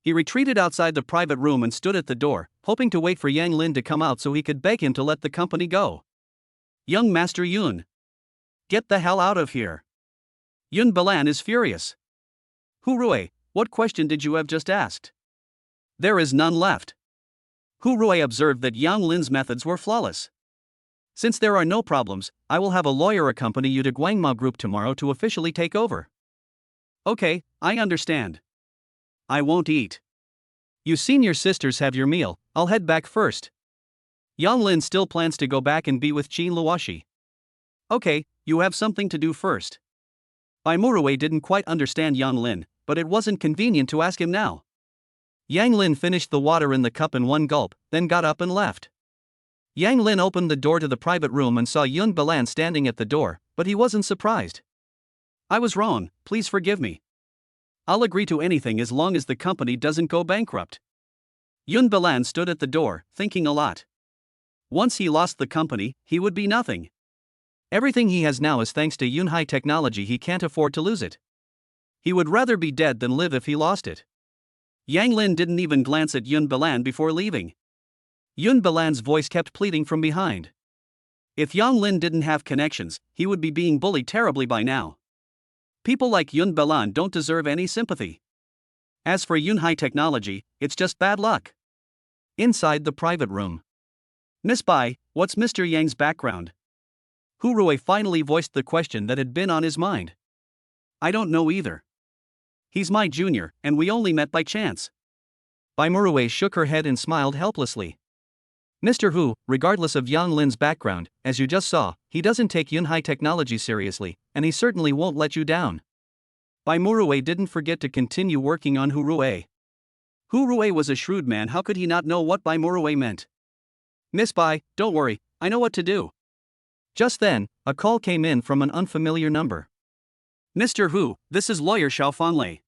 He retreated outside the private room and stood at the door, hoping to wait for Yang Lin to come out so he could beg him to let the company go. Young Master Yun. Get the hell out of here. Yun Bilan is furious. Hu Rui, what question did you have just asked? There is none left. Hu Rui observed that Yang Lin's methods were flawless. Since there are no problems, I will have a lawyer accompany you to Guangma Group tomorrow to officially take over. Okay, I understand. I won't eat. You senior sisters have your meal, I'll head back first. Yang Lin still plans to go back and be with Qin Luoshi. Okay, you have something to do first. Bai Muruwei didn't quite understand Yang Lin, but it wasn't convenient to ask him now. Yang Lin finished the water in the cup in one gulp, then got up and left. Yang Lin opened the door to the private room and saw Yun Balan standing at the door, but he wasn't surprised. I was wrong, please forgive me. I'll agree to anything as long as the company doesn't go bankrupt. Yun Balan stood at the door, thinking a lot. Once he lost the company, he would be nothing. Everything he has now is thanks to Yunhai technology. He can't afford to lose it. He would rather be dead than live if he lost it. Yang Lin didn't even glance at Yun Balan before leaving. Yun Balan's voice kept pleading from behind. If Yang Lin didn't have connections, he would be being bullied terribly by now. People like Yun Balan don't deserve any sympathy. As for Yunhai technology, it's just bad luck. Inside the private room. Miss Bai, what's Mr. Yang's background? Hu Rui finally voiced the question that had been on his mind. I don't know either. He's my junior, and we only met by chance. Bai Muruwei shook her head and smiled helplessly. Mr. Hu, regardless of Yang Lin's background, as you just saw, he doesn't take Yunhai technology seriously, and he certainly won't let you down. Bai Muruwei didn't forget to continue working on Hu Rui. Hu Rui was a shrewd man. How could he not know what Bai Muruwei meant? Miss Bai, don't worry, I know what to do. Just then, a call came in from an unfamiliar number. Mr. Hu, this is lawyer Xiao Fanlei.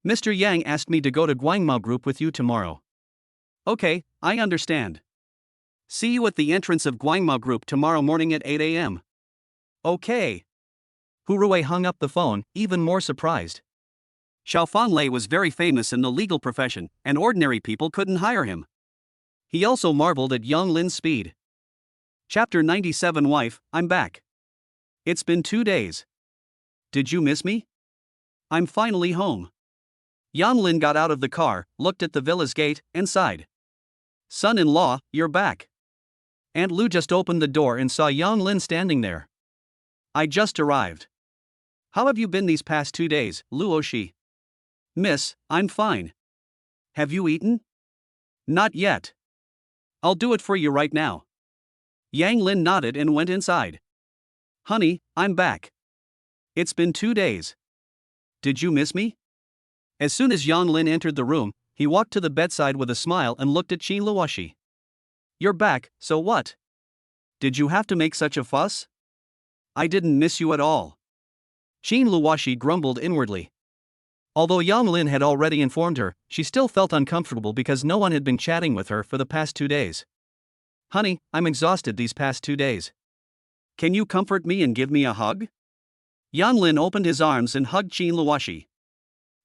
Mr. Yang asked me to go to Guangmao Group with you tomorrow. Okay, I understand. See you at the entrance of Guangmao Group tomorrow morning at 8 a.m. Okay. Hu Rui hung up the phone, even more surprised. Xiao Fanlei was very famous in the legal profession, and ordinary people couldn't hire him. He also marveled at Yang Lin's speed. Chapter 97. Wife, I'm back. It's been 2 days. Did you miss me? I'm finally home. Yang Lin got out of the car, looked at the villa's gate, and sighed. Son-in-law, you're back. Aunt Lu just opened the door and saw Yang Lin standing there. I just arrived. How have you been these past 2 days, Luoshi? Miss, I'm fine. Have you eaten? Not yet. I'll do it for you right now. Yang Lin nodded and went inside. Honey, I'm back. It's been 2 days. Did you miss me? As soon as Yang Lin entered the room, he walked to the bedside with a smile and looked at Qin Luoshi. You're back, so what? Did you have to make such a fuss? I didn't miss you at all. Qin Luoshi grumbled inwardly. Although Yang Lin had already informed her, she still felt uncomfortable because no one had been chatting with her for the past 2 days. Honey, I'm exhausted these past 2 days. Can you comfort me and give me a hug? Yang Lin opened his arms and hugged Qin Luoshi.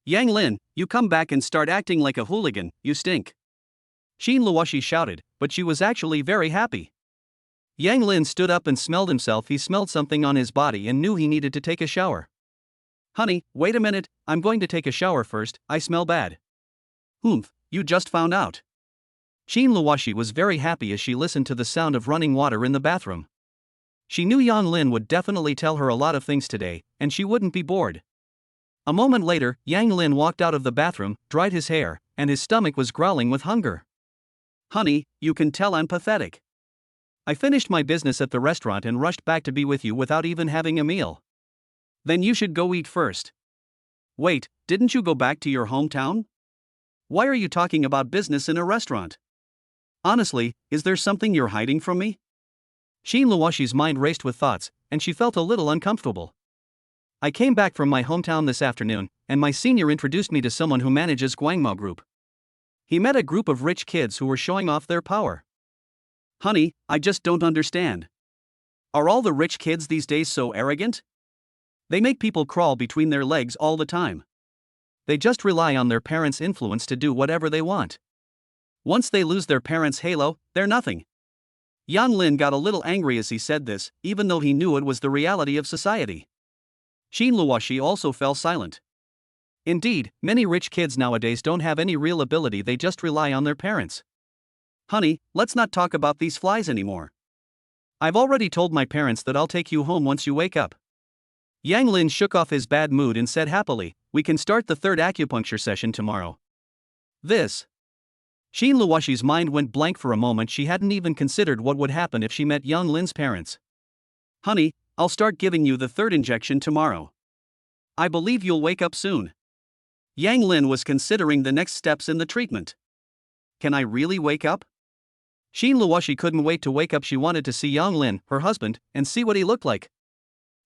Yang Lin, you come back and start acting like a hooligan, you stink. Qin Luoshi shouted, but she was actually very happy. Yang Lin stood up and smelled himself. He smelled something on his body and knew he needed to take a shower. Honey, wait a minute, I'm going to take a shower first, I smell bad. Humph, you just found out. Qin Luoshi was very happy as she listened to the sound of running water in the bathroom. She knew Yang Lin would definitely tell her a lot of things today, and she wouldn't be bored. A moment later, Yang Lin walked out of the bathroom, dried his hair, and his stomach was growling with hunger. Honey, you can tell I'm pathetic. I finished my business at the restaurant and rushed back to be with you without even having a meal. Then you should go eat first. Wait, didn't you go back to your hometown? Why are you talking about business in a restaurant? Honestly, is there something you're hiding from me? Qin Luoshi's mind raced with thoughts, and she felt a little uncomfortable. I came back from my hometown this afternoon, and my senior introduced me to someone who manages Guangmao Group. He met a group of rich kids who were showing off their power. Honey, I just don't understand. Are all the rich kids these days so arrogant? They make people crawl between their legs all the time. They just rely on their parents' influence to do whatever they want. Once they lose their parents' halo, they're nothing. Yang Lin got a little angry as he said this, even though he knew it was the reality of society. Qin Luoshi also fell silent. Indeed, many rich kids nowadays don't have any real ability, they just rely on their parents. Honey, let's not talk about these flies anymore. I've already told my parents that I'll take you home once you wake up. Yang Lin shook off his bad mood and said happily, we can start the third acupuncture session tomorrow. This. Xin Luoshi's mind went blank for a moment. She hadn't even considered what would happen if she met Yang Lin's parents. Honey, I'll start giving you the third injection tomorrow. I believe you'll wake up soon. Yang Lin was considering the next steps in the treatment. Can I really wake up? Xin Luoshi couldn't wait to wake up. She wanted to see Yang Lin, her husband, and see what he looked like.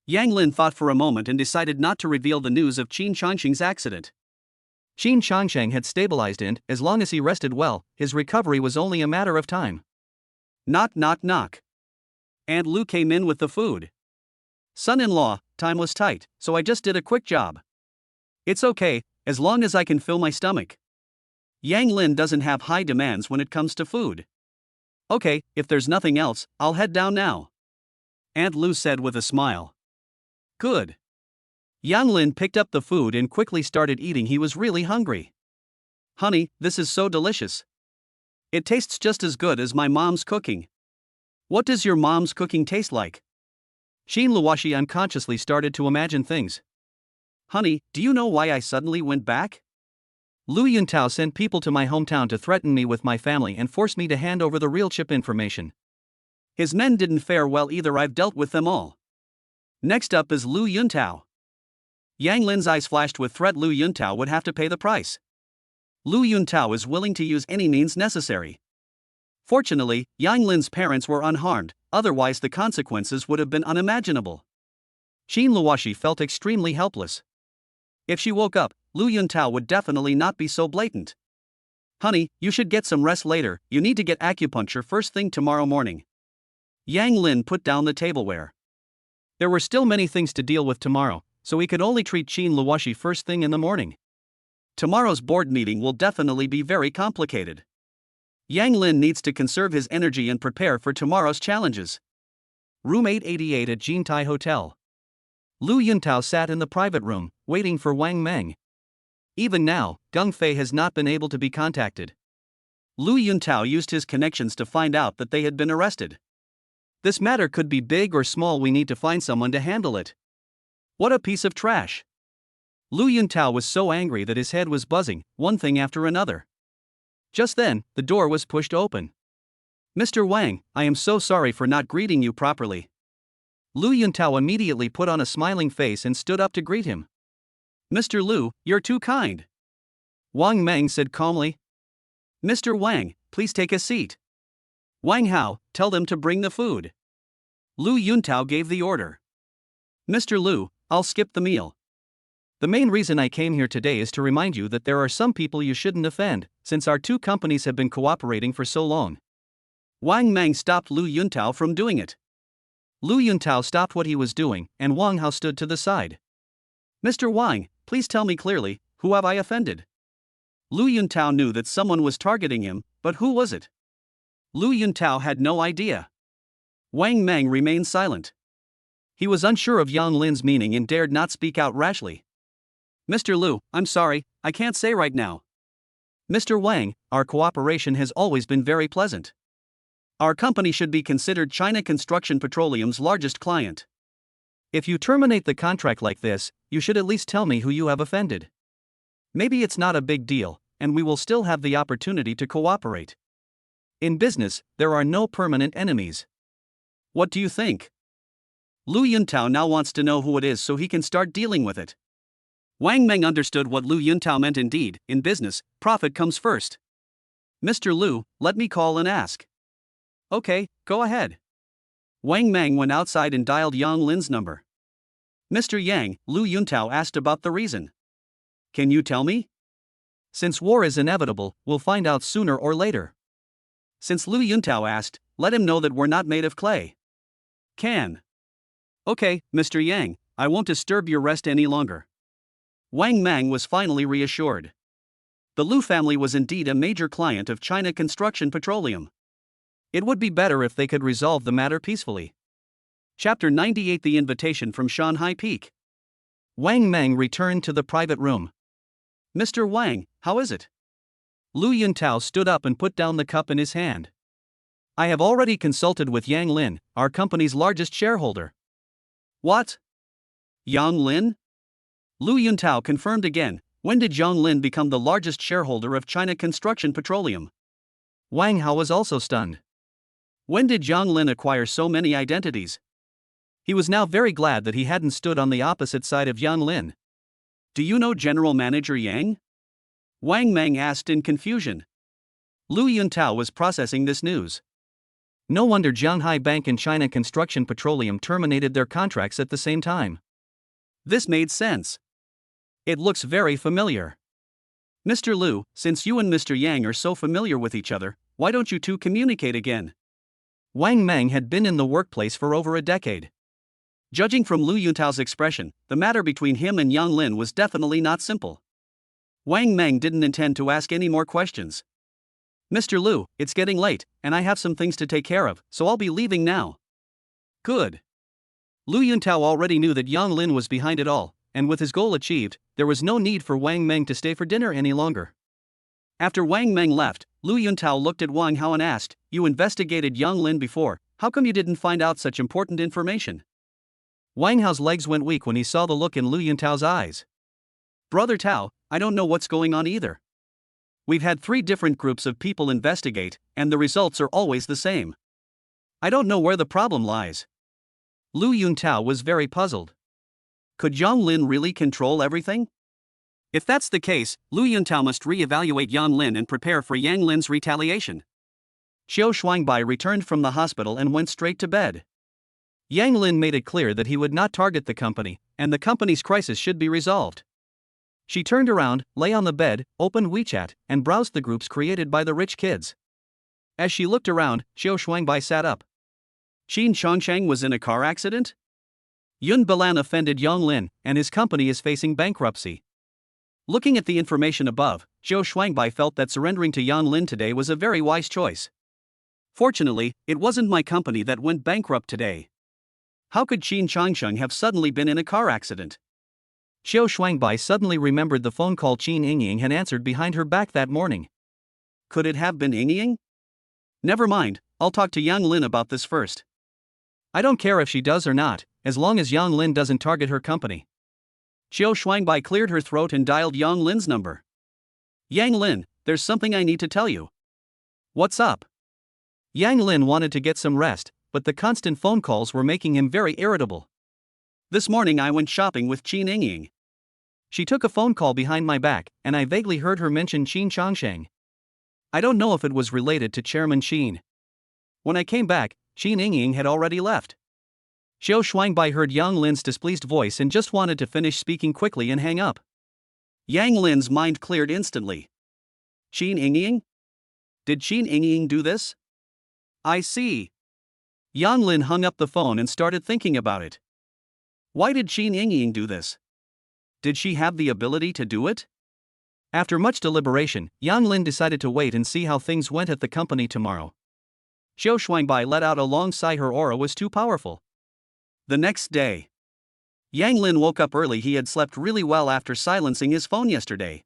Yang Lin thought for a moment and decided not to reveal the news of Qin Changsheng's accident. Qin Changsheng had stabilized and, as long as he rested well, his recovery was only a matter of time. Knock knock knock. Aunt Lu came in with the food. Son-in-law, time was tight, so I just did a quick job. It's okay, as long as I can fill my stomach. Yang Lin doesn't have high demands when it comes to food. Okay, if there's nothing else, I'll head down now. Aunt Lu said with a smile. Good. Yang Lin picked up the food and quickly started eating. He was really hungry. Honey, this is so delicious. It tastes just as good as my mom's cooking. What does your mom's cooking taste like? Xin Luoshi unconsciously started to imagine things. Honey, do you know why I suddenly went back? Lu Yuntao sent people to my hometown to threaten me with my family and force me to hand over the real chip information. His men didn't fare well either. I've dealt with them all. Next up is Lu Yuntao. Yang Lin's eyes flashed with threat. Lu Yuntao would have to pay the price. Lu Yuntao is willing to use any means necessary. Fortunately, Yang Lin's parents were unharmed, otherwise the consequences would have been unimaginable. Xin Luoshi felt extremely helpless. If she woke up, Lu Yuntao would definitely not be so blatant. Honey, you should get some rest later. You need to get acupuncture first thing tomorrow morning. Yang Lin put down the tableware. There were still many things to deal with tomorrow, so he could only treat Xin Luoshi first thing in the morning. Tomorrow's board meeting will definitely be very complicated. Yang Lin needs to conserve his energy and prepare for tomorrow's challenges. Room 888 at Jintai Hotel. Lu Yuntao sat in the private room, waiting for Wang Meng. Even now, Geng Fei has not been able to be contacted. Lu Yuntao used his connections to find out that they had been arrested. This matter could be big or small. We need to find someone to handle it. What a piece of trash. Lu Yuntao was so angry that his head was buzzing, one thing after another. Just then, the door was pushed open. Mr. Wang, I am so sorry for not greeting you properly. Lu Yuntao immediately put on a smiling face and stood up to greet him. Mr. Lu, you're too kind. Wang Meng said calmly. Mr. Wang, please take a seat. Wang Hao, tell them to bring the food. Lu Yuntao gave the order. Mr. Lu, I'll skip the meal. The main reason I came here today is to remind you that there are some people you shouldn't offend, since our two companies have been cooperating for so long. Wang Meng stopped Lu Yuntao from doing it. Lu Yuntao stopped what he was doing, and Wang Hao stood to the side. Mr. Wang, please tell me clearly, who have I offended? Lu Yuntao knew that someone was targeting him, but who was it? Lu Yuntao had no idea. Wang Meng remained silent. He was unsure of Yang Lin's meaning and dared not speak out rashly. Mr. Lu, I'm sorry, I can't say right now. Mr. Wang, our cooperation has always been very pleasant. Our company should be considered China Construction Petroleum's largest client. If you terminate the contract like this, you should at least tell me who you have offended. Maybe it's not a big deal, and we will still have the opportunity to cooperate. In business, there are no permanent enemies. What do you think? Lu Yuntao now wants to know who it is so he can start dealing with it. Wang Meng understood what Lu Yuntao meant. Indeed, in business, profit comes first. Mr. Lu, let me call and ask. Okay, go ahead. Wang Meng went outside and dialed Yang Lin's number. Mr. Yang, Lu Yuntao asked about the reason. Can you tell me? Since war is inevitable, we'll find out sooner or later. Since Lu Yuntao asked, let him know that we're not made of clay. Can. Okay, Mr. Yang, I won't disturb your rest any longer. Wang Meng was finally reassured. The Lu family was indeed a major client of China Construction Petroleum. It would be better if they could resolve the matter peacefully. Chapter 98: The Invitation from Shanghai Peak. Wang Meng returned to the private room. Mr. Wang, how is it? Lu Yuntao stood up and put down the cup in his hand. I have already consulted with Yang Lin, our company's largest shareholder. What? Yang Lin? Lu Yuntao confirmed again. When did Yang Lin become the largest shareholder of China Construction Petroleum? Wang Hao was also stunned. When did Yang Lin acquire so many identities? He was now very glad that he hadn't stood on the opposite side of Yang Lin. Do you know General Manager Yang? Wang Meng asked in confusion. Lu Yuntao was processing this news. No wonder Jianghai Bank and China Construction Petroleum terminated their contracts at the same time. This made sense. It looks very familiar. Mr. Lu, since you and Mr. Yang are so familiar with each other, why don't you two communicate again? Wang Meng had been in the workplace for over a decade. Judging from Lu Yuntao's expression, the matter between him and Yang Lin was definitely not simple. Wang Meng didn't intend to ask any more questions. Mr. Lu, it's getting late, and I have some things to take care of, so I'll be leaving now. Good. Lu Yuntao already knew that Yang Lin was behind it all, and with his goal achieved, there was no need for Wang Meng to stay for dinner any longer. After Wang Meng left, Lu Yuntao looked at Wang Hao and asked, "You investigated Yang Lin before, how come you didn't find out such important information?" Wang Hao's legs went weak when he saw the look in Lu Yuntao's eyes. Brother Tao, I don't know what's going on either. We've had 3 different groups of people investigate, and the results are always the same. I don't know where the problem lies. Lu Yuntao was very puzzled. Could Yang Lin really control everything? If that's the case, Lu Yuntao must re-evaluate Yang Lin and prepare for Yang Lin's retaliation. Xiao Shuangbai returned from the hospital and went straight to bed. Yang Lin made it clear that he would not target the company, and the company's crisis should be resolved. She turned around, lay on the bed, opened WeChat, and browsed the groups created by the rich kids. As she looked around, Xiao Shuangbai sat up. Qin Chongsheng was in a car accident? Yun Bilan offended Yang Lin, and his company is facing bankruptcy. Looking at the information above, Xiao Shuangbai felt that surrendering to Yang Lin today was a very wise choice. Fortunately, it wasn't my company that went bankrupt today. How could Qin Chongsheng have suddenly been in a car accident? Xiao Shuangbai suddenly remembered the phone call Qin Yingying had answered behind her back that morning. Could it have been Yingying? Never mind, I'll talk to Yang Lin about this first. I don't care if she does or not, as long as Yang Lin doesn't target her company. Xiao Shuangbai cleared her throat and dialed Yang Lin's number. Yang Lin, there's something I need to tell you. What's up? Yang Lin wanted to get some rest, but the constant phone calls were making him very irritable. This morning I went shopping with Qin Yingying. She took a phone call behind my back, and I vaguely heard her mention Qin Chongsheng. I don't know if it was related to Chairman Qin. When I came back, Qin Yingying had already left. Xiao Shuangbai heard Yang Lin's displeased voice and just wanted to finish speaking quickly and hang up. Yang Lin's mind cleared instantly. Qin Yingying? Did Qin Yingying do this? I see. Yang Lin hung up the phone and started thinking about it. Why did Qin Yingying do this? Did she have the ability to do it? After much deliberation, Yang Lin decided to wait and see how things went at the company tomorrow. Xiao Shuangbai let out a long sigh. Her aura was too powerful. The next day, Yang Lin woke up early. He had slept really well after silencing his phone yesterday.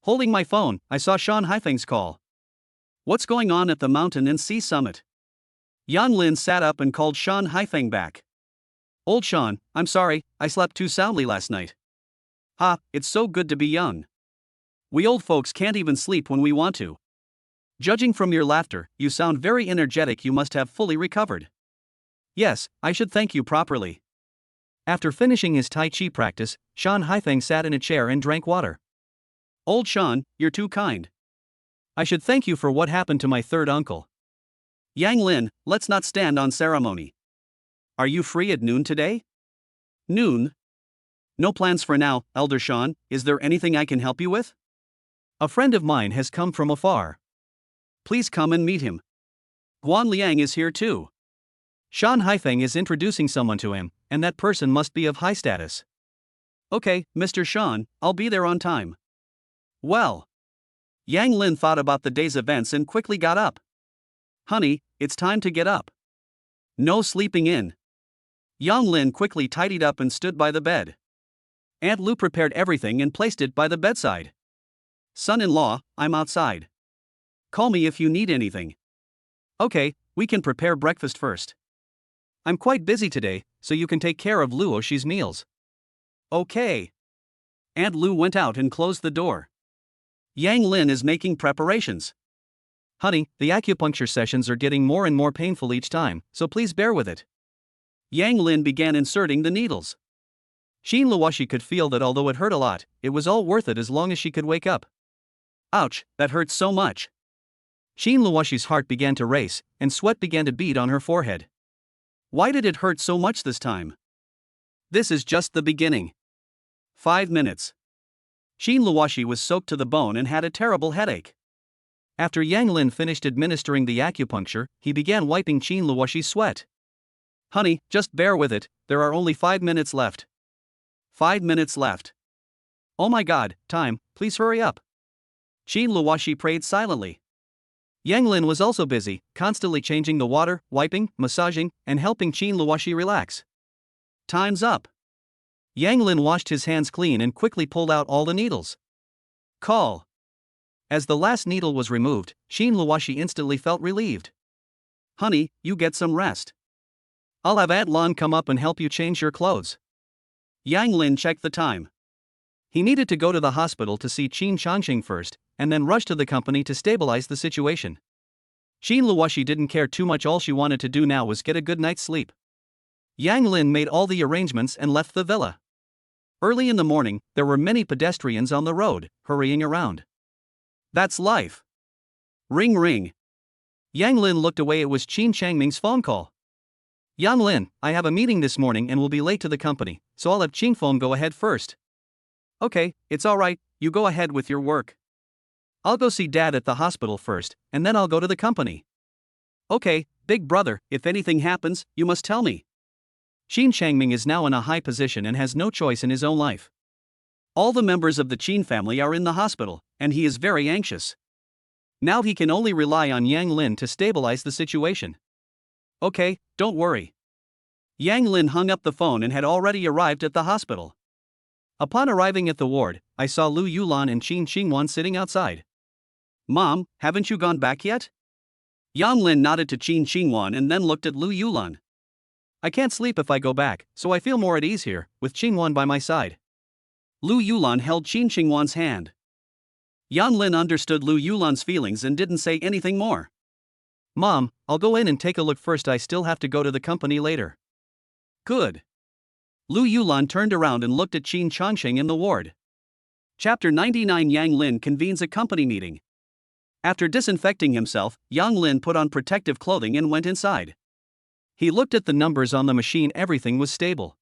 Holding my phone, I saw Shan Haifeng's call. What's going on at the Mountain and Sea Summit? Yang Lin sat up and called Shan Haifeng back. Old Shan, I'm sorry, I slept too soundly last night. Ha, it's so good to be young. We old folks can't even sleep when we want to. Judging from your laughter, you sound very energetic. You must have fully recovered. Yes, I should thank you properly. After finishing his Tai Chi practice, Shan Haifeng sat in a chair and drank water. Old Shan, you're too kind. I should thank you for what happened to my third uncle. Yang Lin, let's not stand on ceremony. Are you free at noon today? Noon? No plans for now, Elder Shan. Is there anything I can help you with? A friend of mine has come from afar. Please come and meet him. Guan Liang is here too. Shan Haifeng is introducing someone to him, and that person must be of high status. Okay, Mr. Shan, I'll be there on time. Well. Yang Lin thought about the day's events and quickly got up. Honey, it's time to get up. No sleeping in. Yang Lin quickly tidied up and stood by the bed. Aunt Lu prepared everything and placed it by the bedside. Son-in-law, I'm outside. Call me if you need anything. Okay, we can prepare breakfast first. I'm quite busy today, so you can take care of Luoshi's meals. Okay. Aunt Lu went out and closed the door. Yang Lin is making preparations. Honey, the acupuncture sessions are getting more and more painful each time, so please bear with it. Yang Lin began inserting the needles. Xin Luoshi could feel that although it hurt a lot, it was all worth it as long as she could wake up. Ouch, that hurts so much. Xin Luoshi's heart began to race, and sweat began to bead on her forehead. Why did it hurt so much this time? This is just the beginning. 5 minutes. Xin Luoshi was soaked to the bone and had a terrible headache. After Yang Lin finished administering the acupuncture, he began wiping Xin Luoshi's sweat. Honey, just bear with it, there are only 5 minutes left. 5 minutes left. Oh my god, time, please hurry up. Xin Luoshi prayed silently. Yang Lin was also busy, constantly changing the water, wiping, massaging, and helping Xin Luoshi relax. Time's up. Yang Lin washed his hands clean and quickly pulled out all the needles. Call. As the last needle was removed, Xin Luoshi instantly felt relieved. Honey, you get some rest. I'll have Aunt Lan come up and help you change your clothes. Yang Lin checked the time. He needed to go to the hospital to see Qin Changxing first, and then rush to the company to stabilize the situation. Xin Luoshi didn't care too much, all she wanted to do now was get a good night's sleep. Yang Lin made all the arrangements and left the villa. Early in the morning, there were many pedestrians on the road, hurrying around. That's life. Ring ring. Yang Lin looked away, it was Qin Changming's phone call. Yang Lin, I have a meeting this morning and will be late to the company, so I'll have Qin Feng go ahead first. Okay, it's alright, you go ahead with your work. I'll go see Dad at the hospital first, and then I'll go to the company. Okay, big brother, if anything happens, you must tell me. Qin Changming is now in a high position and has no choice in his own life. All the members of the Qin family are in the hospital, and he is very anxious. Now he can only rely on Yang Lin to stabilize the situation. Okay, don't worry. Yang Lin hung up the phone and had already arrived at the hospital. Upon arriving at the ward, I saw Lu Yulan and Qin Xingwan sitting outside. Mom, haven't you gone back yet? Yang Lin nodded to Qin Xingwan and then looked at Lu Yulan. I can't sleep if I go back, so I feel more at ease here, with Xingwan by my side. Lu Yulan held Qin Xingwan's hand. Yang Lin understood Lu Yulan's feelings and didn't say anything more. Mom, I'll go in and take a look first, I still have to go to the company later. Good. Lu Yulan turned around and looked at Qin Changxing in the ward. Chapter 99 Yang Lin convenes a company meeting. After disinfecting himself, Yang Lin put on protective clothing and went inside. He looked at the numbers on the machine, everything was stable.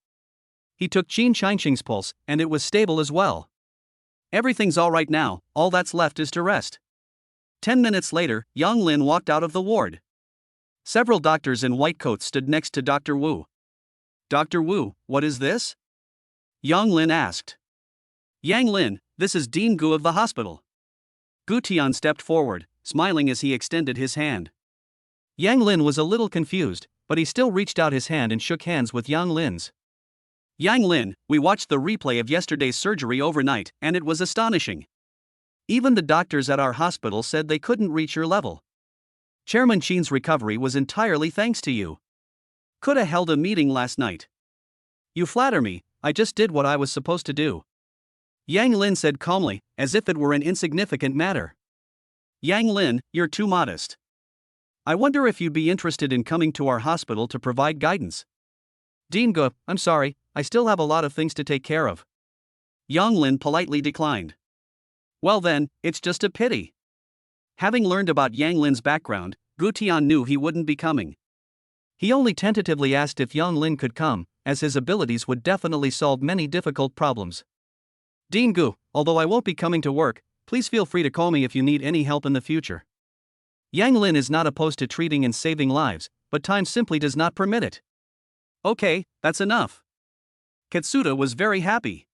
He took Qin Changxing's pulse, and it was stable as well. Everything's alright now, all that's left is to rest. 10 minutes later, Yang Lin walked out of the ward. Several doctors in white coats stood next to Dr. Wu. Dr. Wu, what is this? Yang Lin asked. Yang Lin, this is Dean Gu of the hospital. Gu Tian stepped forward, smiling as he extended his hand. Yang Lin was a little confused, but he still reached out his hand and shook hands with Yang Lin's. Yang Lin, we watched the replay of yesterday's surgery overnight, and it was astonishing. Even the doctors at our hospital said they couldn't reach your level. Chairman Qin's recovery was entirely thanks to you. Coulda held a meeting last night. You flatter me, I just did what I was supposed to do. Yang Lin said calmly, as if it were an insignificant matter. Yang Lin, you're too modest. I wonder if you'd be interested in coming to our hospital to provide guidance. Dean Gu, I'm sorry, I still have a lot of things to take care of. Yang Lin politely declined. Well then, it's just a pity. Having learned about Yang Lin's background, Gu Tian knew he wouldn't be coming. He only tentatively asked if Yang Lin could come, as his abilities would definitely solve many difficult problems. Dean Gu, although I won't be coming to work, please feel free to call me if you need any help in the future. Yang Lin is not opposed to treating and saving lives, but time simply does not permit it. Okay, that's enough. Katsuda was very happy.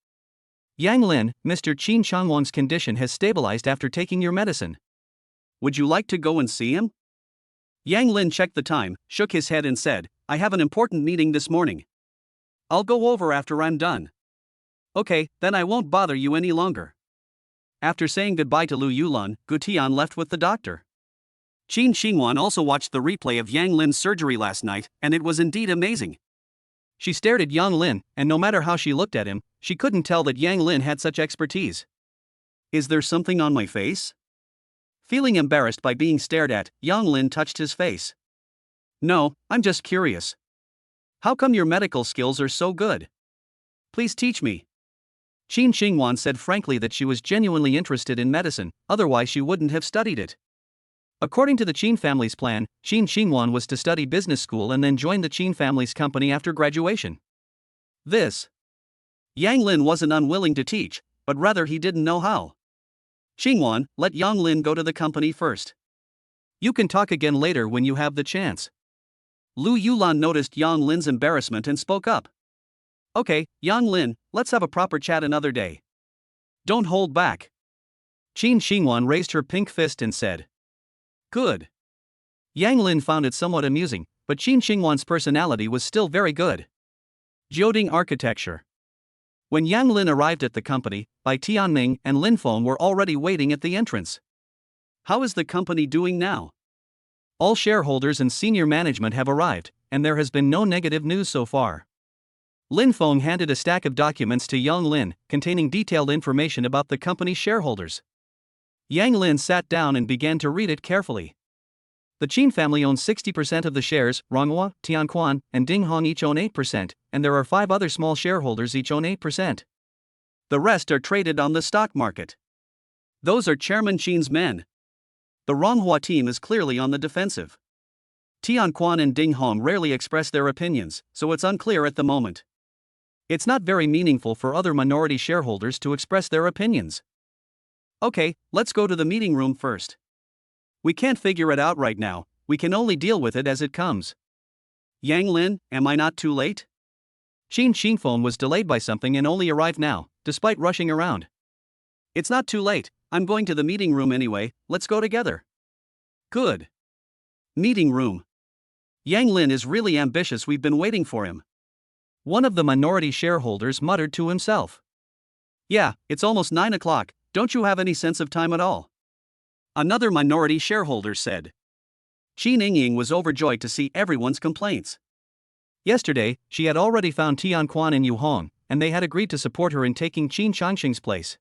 Yang Lin, Mr. Qin Changwan's condition has stabilized after taking your medicine. Would you like to go and see him? Yang Lin checked the time, shook his head and said, I have an important meeting this morning. I'll go over after I'm done. Okay, then I won't bother you any longer. After saying goodbye to Lu Yulan, Gu Tian left with the doctor. Qin Xingwan also watched the replay of Yang Lin's surgery last night, and it was indeed amazing. She stared at Yang Lin, and no matter how she looked at him, she couldn't tell that Yang Lin had such expertise. Is there something on my face? Feeling embarrassed by being stared at, Yang Lin touched his face. No, I'm just curious. How come your medical skills are so good? Please teach me. Qin Xingwan said frankly that she was genuinely interested in medicine, otherwise she wouldn't have studied it. According to the Qin family's plan, Qin Xingwan was to study business school and then join the Qin family's company after graduation. This. Yang Lin wasn't unwilling to teach, but rather he didn't know how. Xingwan, let Yang Lin go to the company first. You can talk again later when you have the chance. Lu Yulan noticed Yang Lin's embarrassment and spoke up. Okay, Yang Lin, let's have a proper chat another day. Don't hold back. Qin Xingwan raised her pink fist and said. Good. Yang Lin found it somewhat amusing, but Qin Xingwan's personality was still very good. Jioding architecture. When Yang Lin arrived at the company, Bai Tianming and Lin Feng were already waiting at the entrance. How is the company doing now? All shareholders and senior management have arrived, and there has been no negative news so far. Lin Feng handed a stack of documents to Yang Lin, containing detailed information about the company's shareholders. Yang Lin sat down and began to read it carefully. The Qin family owns 60% of the shares, Ronghua, Tianquan, and Ding Hong each own 8%, and there are 5 other small shareholders each own 8%. The rest are traded on the stock market. Those are Chairman Qin's men. The Ronghua team is clearly on the defensive. Tianquan and Ding Hong rarely express their opinions, so it's unclear at the moment. It's not very meaningful for other minority shareholders to express their opinions. Okay, let's go to the meeting room first. We can't figure it out right now, we can only deal with it as it comes. Yang Lin, am I not too late? Qin Xingfeng was delayed by something and only arrived now, despite rushing around. It's not too late, I'm going to the meeting room anyway, let's go together. Good. Meeting room. Yang Lin is really ambitious, we've been waiting for him. One of the minority shareholders muttered to himself. Yeah, it's almost 9 o'clock, don't you have any sense of time at all? Another minority shareholder said. Qin Yingying was overjoyed to see everyone's complaints. Yesterday, she had already found Tianquan and Yu Hong, and they had agreed to support her in taking Qin Changxing's place.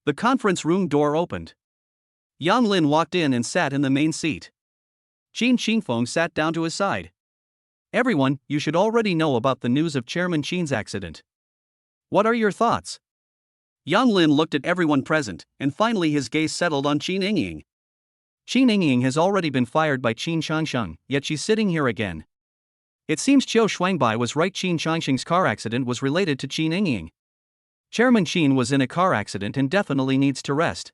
The conference room door opened. Yang Lin walked in and sat in the main seat. Qin Xingfeng sat down to his side. Everyone, you should already know about the news of Chairman Qin's accident. What are your thoughts? Yang Lin looked at everyone present, and finally his gaze settled on Qin Yingying. Qin Yingying has already been fired by Qin Changxing, yet she's sitting here again. It seems Qiu Shuangbai was right, Qin Changxing's car accident was related to Qin Yingying. Chairman Qin was in a car accident and definitely needs to rest.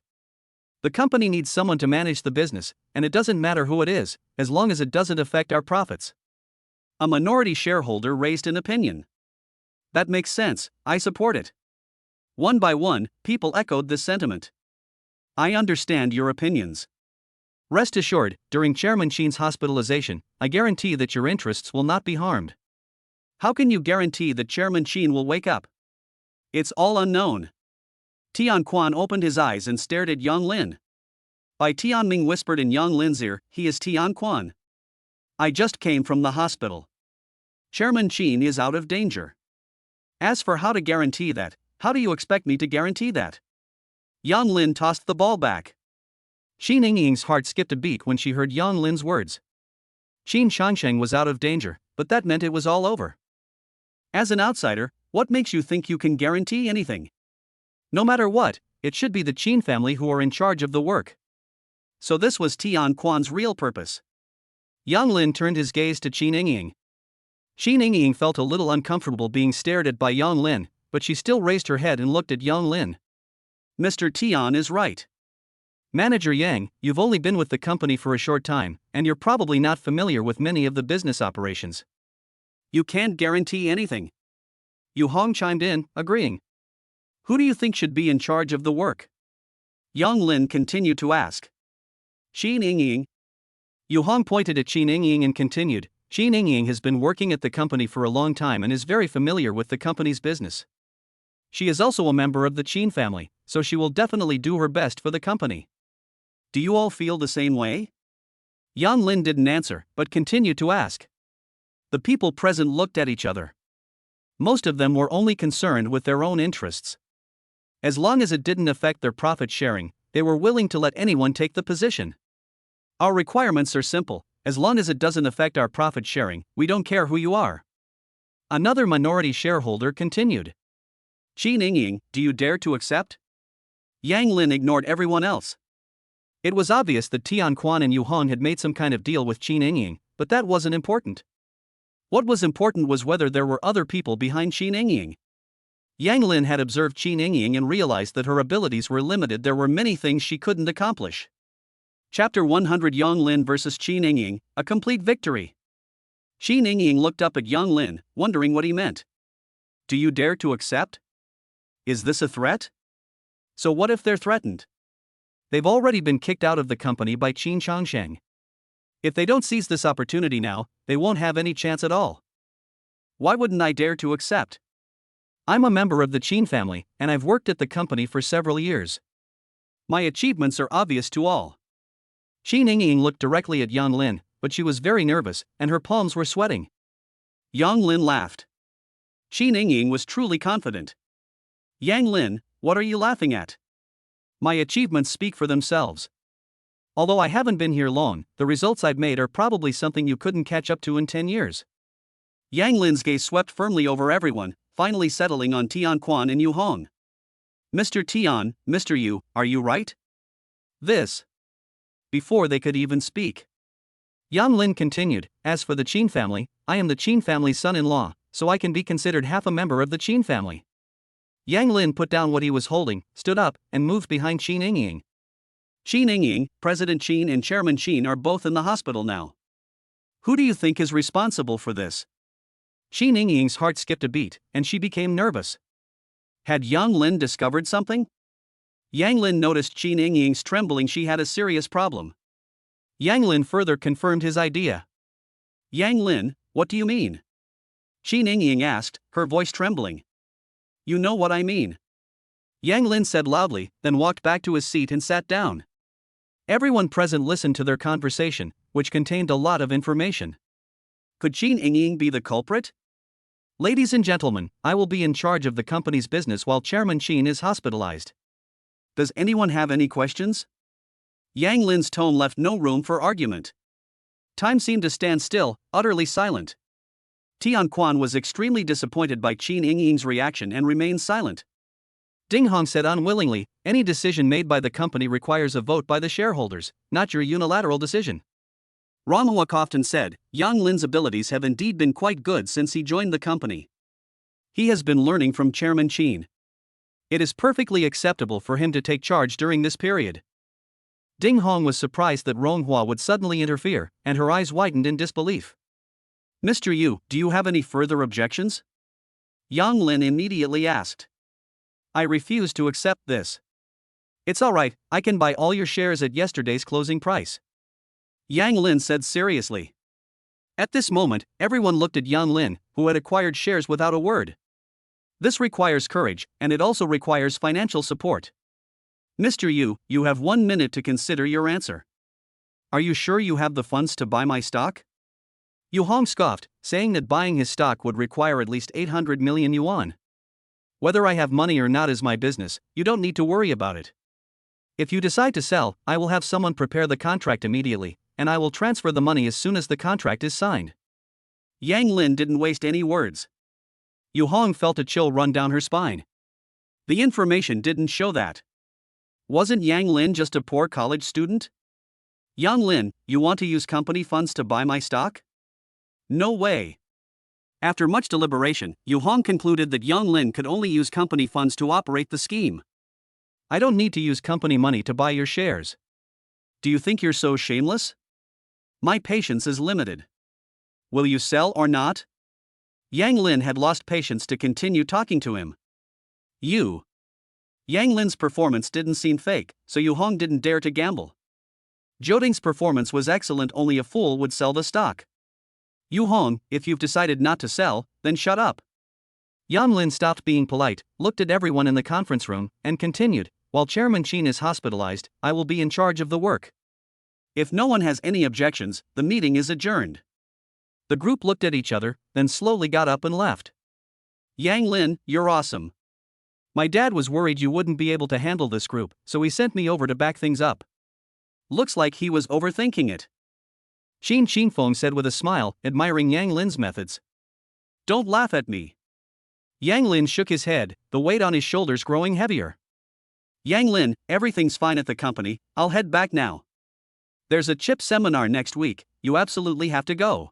The company needs someone to manage the business, and it doesn't matter who it is, as long as it doesn't affect our profits. A minority shareholder raised an opinion. That makes sense, I support it. One by one, people echoed this sentiment. I understand your opinions. Rest assured, during Chairman Qin's hospitalization, I guarantee that your interests will not be harmed. How can you guarantee that Chairman Qin will wake up? It's all unknown. Tianquan opened his eyes and stared at Yang Lin. Bai Tianming whispered in Yang Lin's ear, he is Tianquan. I just came from the hospital. Chairman Qin is out of danger. As for how to guarantee that, how do you expect me to guarantee that? Yang Lin tossed the ball back. Qin Yingying's heart skipped a beat when she heard Yang Lin's words. Qin Changxing was out of danger, but that meant it was all over. As an outsider, what makes you think you can guarantee anything? No matter what, it should be the Qin family who are in charge of the work. So this was Tianquan's real purpose. Yang Lin turned his gaze to Qin Yingying. Qin Yingying felt a little uncomfortable being stared at by Yang Lin, but she still raised her head and looked at Yang Lin. Mr. Tian is right. Manager Yang, you've only been with the company for a short time, and you're probably not familiar with many of the business operations. You can't guarantee anything. Yu Hong chimed in, agreeing. Who do you think should be in charge of the work? Yang Lin continued to ask. Qin Yingying. Yu Hong pointed at Qin Yingying and continued, Qin Yingying has been working at the company for a long time and is very familiar with the company's business. She is also a member of the Qin family, so she will definitely do her best for the company. Do you all feel the same way? Yang Lin didn't answer, but continued to ask. The people present looked at each other. Most of them were only concerned with their own interests. As long as it didn't affect their profit sharing, they were willing to let anyone take the position. Our requirements are simple: as long as it doesn't affect our profit sharing, we don't care who you are. Another minority shareholder continued. Qin Yingying, do you dare to accept? Yang Lin ignored everyone else. It was obvious that Tian Quan and Yu Hong had made some kind of deal with Qin Yingying, but that wasn't important. What was important was whether there were other people behind Qin Yingying. Yang Lin had observed Qin Yingying and realized that her abilities were limited. There were many things she couldn't accomplish. Chapter 100: Yang Lin vs. Qin Yingying, a complete victory. Qin Yingying looked up at Yang Lin, wondering what he meant. Do you dare to accept? Is this a threat? So what if they're threatened? They've already been kicked out of the company by Qin Changsheng. If they don't seize this opportunity now, they won't have any chance at all. Why wouldn't I dare to accept? I'm a member of the Qin family, and I've worked at the company for several years. My achievements are obvious to all. Qin Yingying looked directly at Yang Lin, but she was very nervous, and her palms were sweating. Yang Lin laughed. Qin Yingying was truly confident. Yang Lin, what are you laughing at? My achievements speak for themselves. Although I haven't been here long, the results I've made are probably something you couldn't catch up to in 10 years. Yang Lin's gaze swept firmly over everyone, finally settling on Tian Quan and Yu Hong. Mr. Tian, Mr. Yu, are you right? This. Before they could even speak, Yang Lin continued, as for the Qin family, I am the Qin family's son-in-law, so I can be considered half a member of the Qin family. Yang Lin put down what he was holding, stood up, and moved behind Qin Yingying. Qin Yingying, President Qin and Chairman Qin are both in the hospital now. Who do you think is responsible for this? Qin Yingying's heart skipped a beat, and she became nervous. Had Yang Lin discovered something? Yang Lin noticed Qin Yingying's trembling. She had a serious problem. Yang Lin further confirmed his idea. Yang Lin, what do you mean? Qin Yingying asked, her voice trembling. You know what I mean. Yang Lin said loudly, then walked back to his seat and sat down. Everyone present listened to their conversation, which contained a lot of information. Could Qin Yingying be the culprit? Ladies and gentlemen, I will be in charge of the company's business while Chairman Qin is hospitalized. Does anyone have any questions? Yang Lin's tone left no room for argument. Time seemed to stand still, utterly silent. Tian Quan was extremely disappointed by Qin Yingying's reaction and remained silent. Ding Hong said unwillingly, any decision made by the company requires a vote by the shareholders, not your unilateral decision. Ramawak often said, Yang Lin's abilities have indeed been quite good since he joined the company. He has been learning from Chairman Qin. It is perfectly acceptable for him to take charge during this period. Ding Hong was surprised that Ronghua would suddenly interfere, and her eyes widened in disbelief. Mr. Yu, do you have any further objections? Yang Lin immediately asked. I refuse to accept this. It's alright, I can buy all your shares at yesterday's closing price. Yang Lin said seriously. At this moment, everyone looked at Yang Lin, who had acquired shares without a word. This requires courage, and it also requires financial support. Mr. Yu, you have 1 minute to consider your answer. Are you sure you have the funds to buy my stock? Yu Hong scoffed, saying that buying his stock would require at least 800 million yuan. Whether I have money or not is my business, you don't need to worry about it. If you decide to sell, I will have someone prepare the contract immediately, and I will transfer the money as soon as the contract is signed. Yang Lin didn't waste any words. Yu Hong felt a chill run down her spine. The information didn't show that. Wasn't Yang Lin just a poor college student? Yang Lin, you want to use company funds to buy my stock? No way. After much deliberation, Yu Hong concluded that Yang Lin could only use company funds to operate the scheme. I don't need to use company money to buy your shares. Do you think you're so shameless? My patience is limited. Will you sell or not? Yang Lin had lost patience to continue talking to him. Yang Lin's performance didn't seem fake, so Yu Hong didn't dare to gamble. Joding's performance was excellent, only a fool would sell the stock. Yu Hong, if you've decided not to sell, then shut up. Yang Lin stopped being polite, looked at everyone in the conference room, and continued, while Chairman Qin is hospitalized, I will be in charge of the work. If no one has any objections, the meeting is adjourned. The group looked at each other, then slowly got up and left. Yang Lin, you're awesome. My dad was worried you wouldn't be able to handle this group, so he sent me over to back things up. Looks like he was overthinking it. Shin Shinfeng said with a smile, admiring Yang Lin's methods. Don't laugh at me. Yang Lin shook his head, the weight on his shoulders growing heavier. Yang Lin, everything's fine at the company, I'll head back now. There's a chip seminar next week, you absolutely have to go.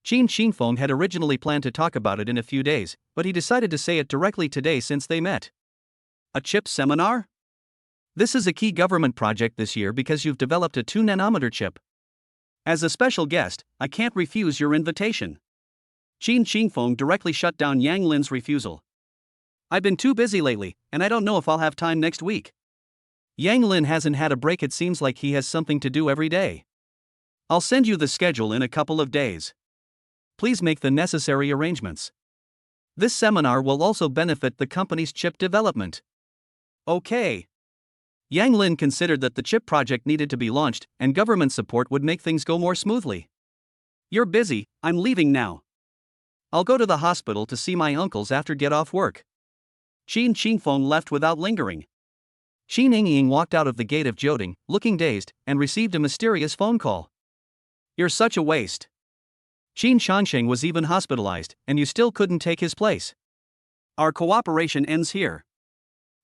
Shin Shinfeng had originally planned to talk about it in a few days, but he decided to say it directly today since they met. A chip seminar? This is a key government project this year because you've developed a 2-nanometer chip. As a special guest, I can't refuse your invitation. Shin Shinfeng directly shut down Yang Lin's refusal. I've been too busy lately, and I don't know if I'll have time next week. Yang Lin hasn't had a break, it seems like he has something to do every day. I'll send you the schedule in a couple of days. Please make the necessary arrangements. This seminar will also benefit the company's chip development. Okay. Yang Lin considered that the chip project needed to be launched, and government support would make things go more smoothly. You're busy, I'm leaving now. I'll go to the hospital to see my uncles after get off work. Shin Shinfeng left without lingering. Xin Yingying walked out of the gate of Jioding, looking dazed, and received a mysterious phone call. You're such a waste. Xin Shansheng was even hospitalized, and you still couldn't take his place. Our cooperation ends here.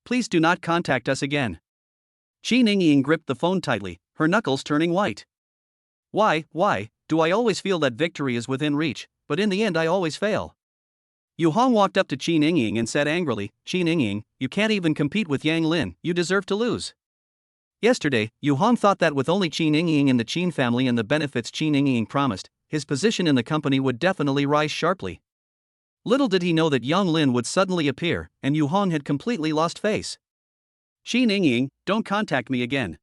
Please do not contact us again. Xin Yingying gripped the phone tightly, her knuckles turning white. Why, do I always feel that victory is within reach, but in the end I always fail? Yu Hong walked up to Qin Yingying and said angrily, Qin Yingying, you can't even compete with Yang Lin, you deserve to lose. Yesterday, Yu Hong thought that with only Qin Yingying in the Qin family and the benefits Qin Yingying promised, his position in the company would definitely rise sharply. Little did he know that Yang Lin would suddenly appear, and Yu Hong had completely lost face. Qin Yingying, don't contact me again.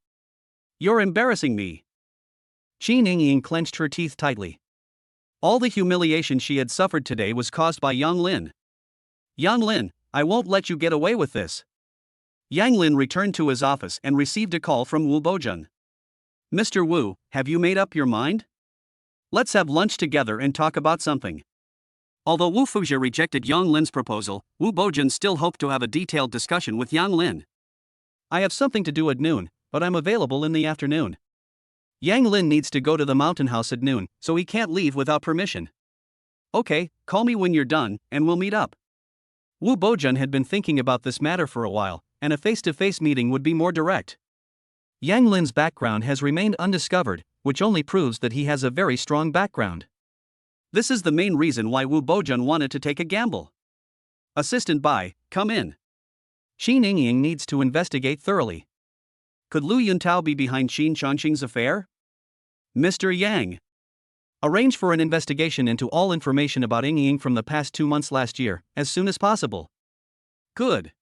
You're embarrassing me. Qin Yingying clenched her teeth tightly. All the humiliation she had suffered today was caused by Yang Lin. Yang Lin, I won't let you get away with this. Yang Lin returned to his office and received a call from Wu Bojun. Mr. Wu, have you made up your mind? Let's have lunch together and talk about something. Although Wu Fuzhi rejected Yang Lin's proposal, Wu Bojun still hoped to have a detailed discussion with Yang Lin. I have something to do at noon, but I'm available in the afternoon. Yang Lin needs to go to the mountain house at noon, so he can't leave without permission. Okay, call me when you're done, and we'll meet up. Wu Bojun had been thinking about this matter for a while, and a face-to-face meeting would be more direct. Yang Lin's background has remained undiscovered, which only proves that he has a very strong background. This is the main reason why Wu Bojun wanted to take a gamble. Assistant Bai, come in. Xin Yingying needs to investigate thoroughly. Could Lu Yuntao be behind Xin Changxing's affair? Mr. Yang. Arrange for an investigation into all information about Yingying from the past 2 months last year, as soon as possible. Good.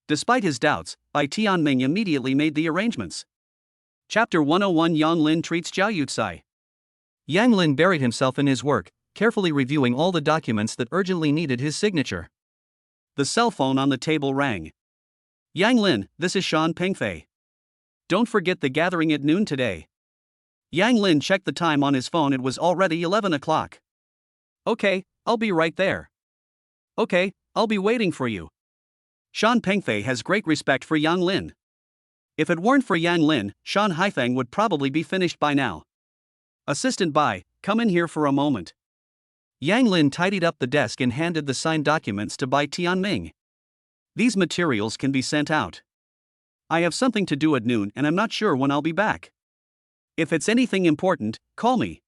Despite his doubts, Bai Tianming immediately made the arrangements. Chapter 101 Yang Lin treats Zhao Yucai. Yang Lin buried himself in his work, carefully reviewing all the documents that urgently needed his signature. The cell phone on the table rang. Yang Lin, this is Shan Pengfei. Don't forget the gathering at noon today. Yang Lin checked the time on his phone, it was already 11 o'clock. Okay, I'll be right there. Okay, I'll be waiting for you. Shan Pengfei has great respect for Yang Lin. If it weren't for Yang Lin, Shan Haifeng would probably be finished by now. Assistant Bai, come in here for a moment. Yang Lin tidied up the desk and handed the signed documents to Bai Tianming. These materials can be sent out. I have something to do at noon and I'm not sure when I'll be back. If it's anything important, call me.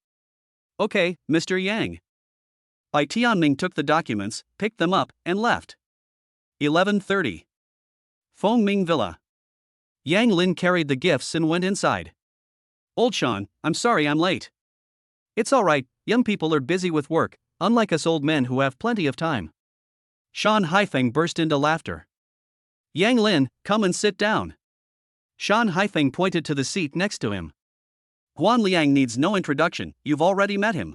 Okay, Mr. Yang. Bai Tianming took the documents, picked them up, and left. 11:30. Fengming Villa. Yang Lin carried the gifts and went inside. Old Shan, I'm sorry I'm late. It's alright, young people are busy with work, unlike us old men who have plenty of time. Shan Haifeng burst into laughter. Yang Lin, come and sit down. Shan Haifeng pointed to the seat next to him. Guan Liang needs no introduction, you've already met him.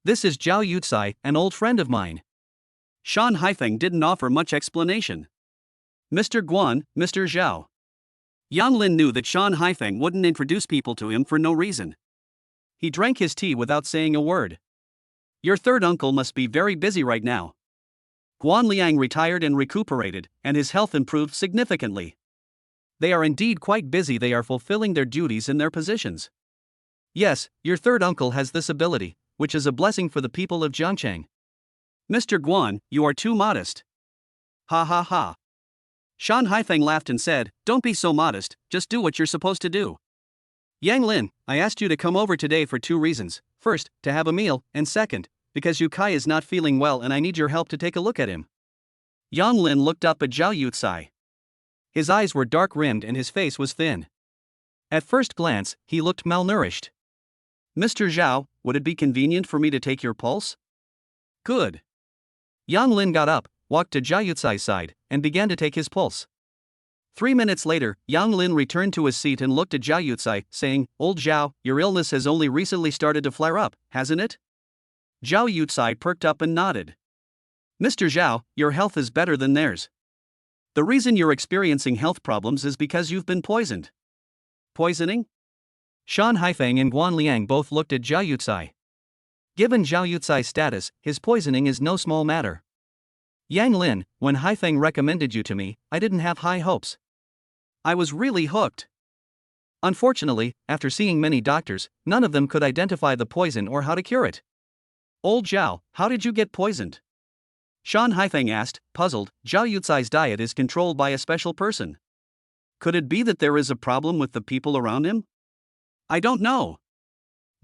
This is Zhao Yucai, an old friend of mine. Shan Haifeng didn't offer much explanation. Mr. Guan, Mr. Zhao. Yang Lin knew that Shan Haifeng wouldn't introduce people to him for no reason. He drank his tea without saying a word. Your third uncle must be very busy right now. Guan Liang retired and recuperated, and his health improved significantly. They are indeed quite busy. They are fulfilling their duties in their positions. Yes, your third uncle has this ability, which is a blessing for the people of Jiangcheng. Mr. Guan, you are too modest. Ha ha ha. Shan Haifeng laughed and said, "Don't be so modest, just do what you're supposed to do." Yang Lin, I asked you to come over today for two reasons. First, to have a meal, and second, because Yu Kai is not feeling well and I need your help to take a look at him. Yang Lin looked up at Zhao Yucai. His eyes were dark-rimmed and his face was thin. At first glance, he looked malnourished. Mr. Zhao, would it be convenient for me to take your pulse? Good. Yang Lin got up, walked to Zhao Yucai's side, and began to take his pulse. 3 minutes later, Yang Lin returned to his seat and looked at Zhao Yucai, saying, "Old Zhao, your illness has only recently started to flare up, hasn't it?" Zhao Yucai perked up and nodded. Mr. Zhao, your health is better than theirs. The reason you're experiencing health problems is because you've been poisoned. Poisoning? Shan Haifeng and Guan Liang both looked at Zhao Yucai. Given Zhao Yucai's status, his poisoning is no small matter. Yang Lin, when Haifeng recommended you to me, I didn't have high hopes. I was really hooked. Unfortunately, after seeing many doctors, none of them could identify the poison or how to cure it. Old Zhao, how did you get poisoned? Shan Haifeng asked, puzzled. Zhao Yucai's diet is controlled by a special person. Could it be that there is a problem with the people around him? I don't know.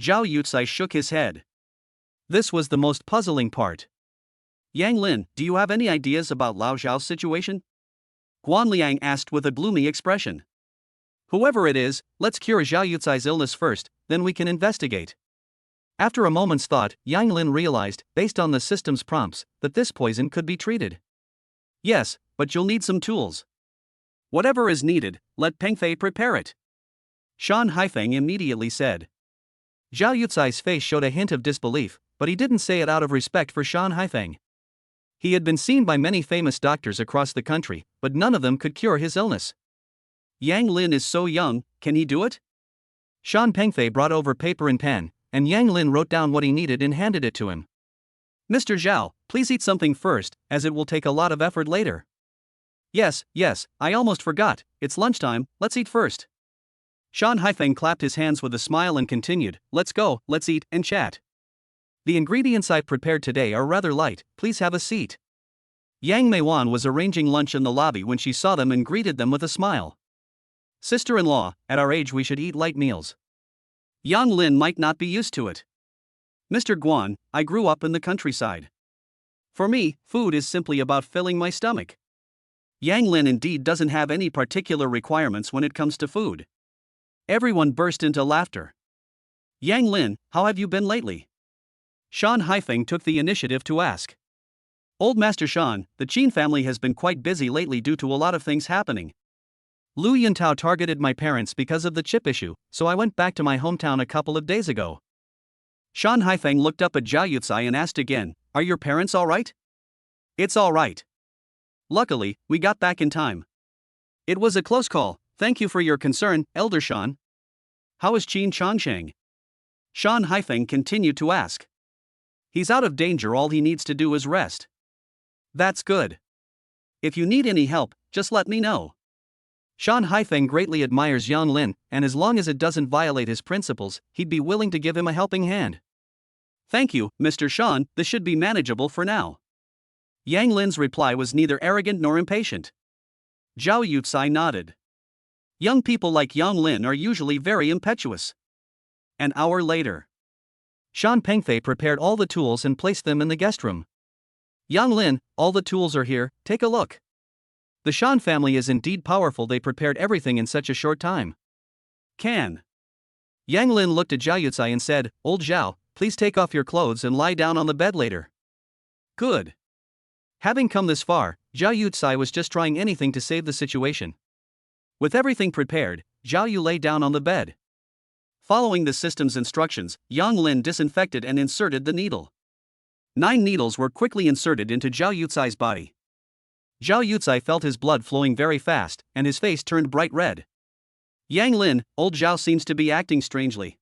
Zhao Yucai shook his head. This was the most puzzling part. Yang Lin, do you have any ideas about Lao Zhao's situation? Guan Liang asked with a gloomy expression. Whoever it is, let's cure Zhao Yucai's illness first, then we can investigate. After a moment's thought, Yang Lin realized, based on the system's prompts, that this poison could be treated. Yes, but you'll need some tools. Whatever is needed, let Pengfei prepare it. Shan Haifeng immediately said. Zhao Yucai's face showed a hint of disbelief, but he didn't say it out of respect for Shan Haifeng. He had been seen by many famous doctors across the country, but none of them could cure his illness. Yang Lin is so young, can he do it? Shan Pengfei brought over paper and pen, and Yang Lin wrote down what he needed and handed it to him. Mr. Zhao, please eat something first, as it will take a lot of effort later. Yes, I almost forgot, it's lunchtime, let's eat first. Shan Haifeng clapped his hands with a smile and continued, let's go, let's eat and chat. The ingredients I prepared today are rather light, please have a seat. Yang Meiwan was arranging lunch in the lobby when she saw them and greeted them with a smile. Sister-in-law, at our age we should eat light meals. Yang Lin might not be used to it. Mr. Guan, I grew up in the countryside. For me, food is simply about filling my stomach. Yang Lin indeed doesn't have any particular requirements when it comes to food. Everyone burst into laughter. Yang Lin, how have you been lately? Shan Haifeng took the initiative to ask. Old Master Shan, the Qin family has been quite busy lately due to a lot of things happening. Lu Yuntao targeted my parents because of the chip issue, so I went back to my hometown a couple of days ago. Shan Haifeng looked up at Zhao Yucai and asked again, are your parents alright? It's alright. Luckily, we got back in time. It was a close call, thank you for your concern, Elder Shan. How is Qin Changsheng? Shan Haifeng continued to ask. He's out of danger, all he needs to do is rest. That's good. If you need any help, just let me know. Shan Haifeng greatly admires Yang Lin, and as long as it doesn't violate his principles, he'd be willing to give him a helping hand. Thank you, Mr. Shan, this should be manageable for now. Yang Lin's reply was neither arrogant nor impatient. Zhao Yucai nodded. Young people like Yang Lin are usually very impetuous. An hour later. Shan Pengfei prepared all the tools and placed them in the guest room. Yang Lin, all the tools are here, take a look. The Shan family is indeed powerful, they prepared everything in such a short time. Can. Yang Lin looked at Zhao Yucai and said, Old Zhao, please take off your clothes and lie down on the bed later. Good. Having come this far, Zhao Yucai was just trying anything to save the situation. With everything prepared, Zhao Yu lay down on the bed. Following the system's instructions, Yang Lin disinfected and inserted the needle. 9 needles were quickly inserted into Zhao Yucai's body. Zhao Yucai felt his blood flowing very fast, and his face turned bright red. Yang Lin, old Zhao seems to be acting strangely.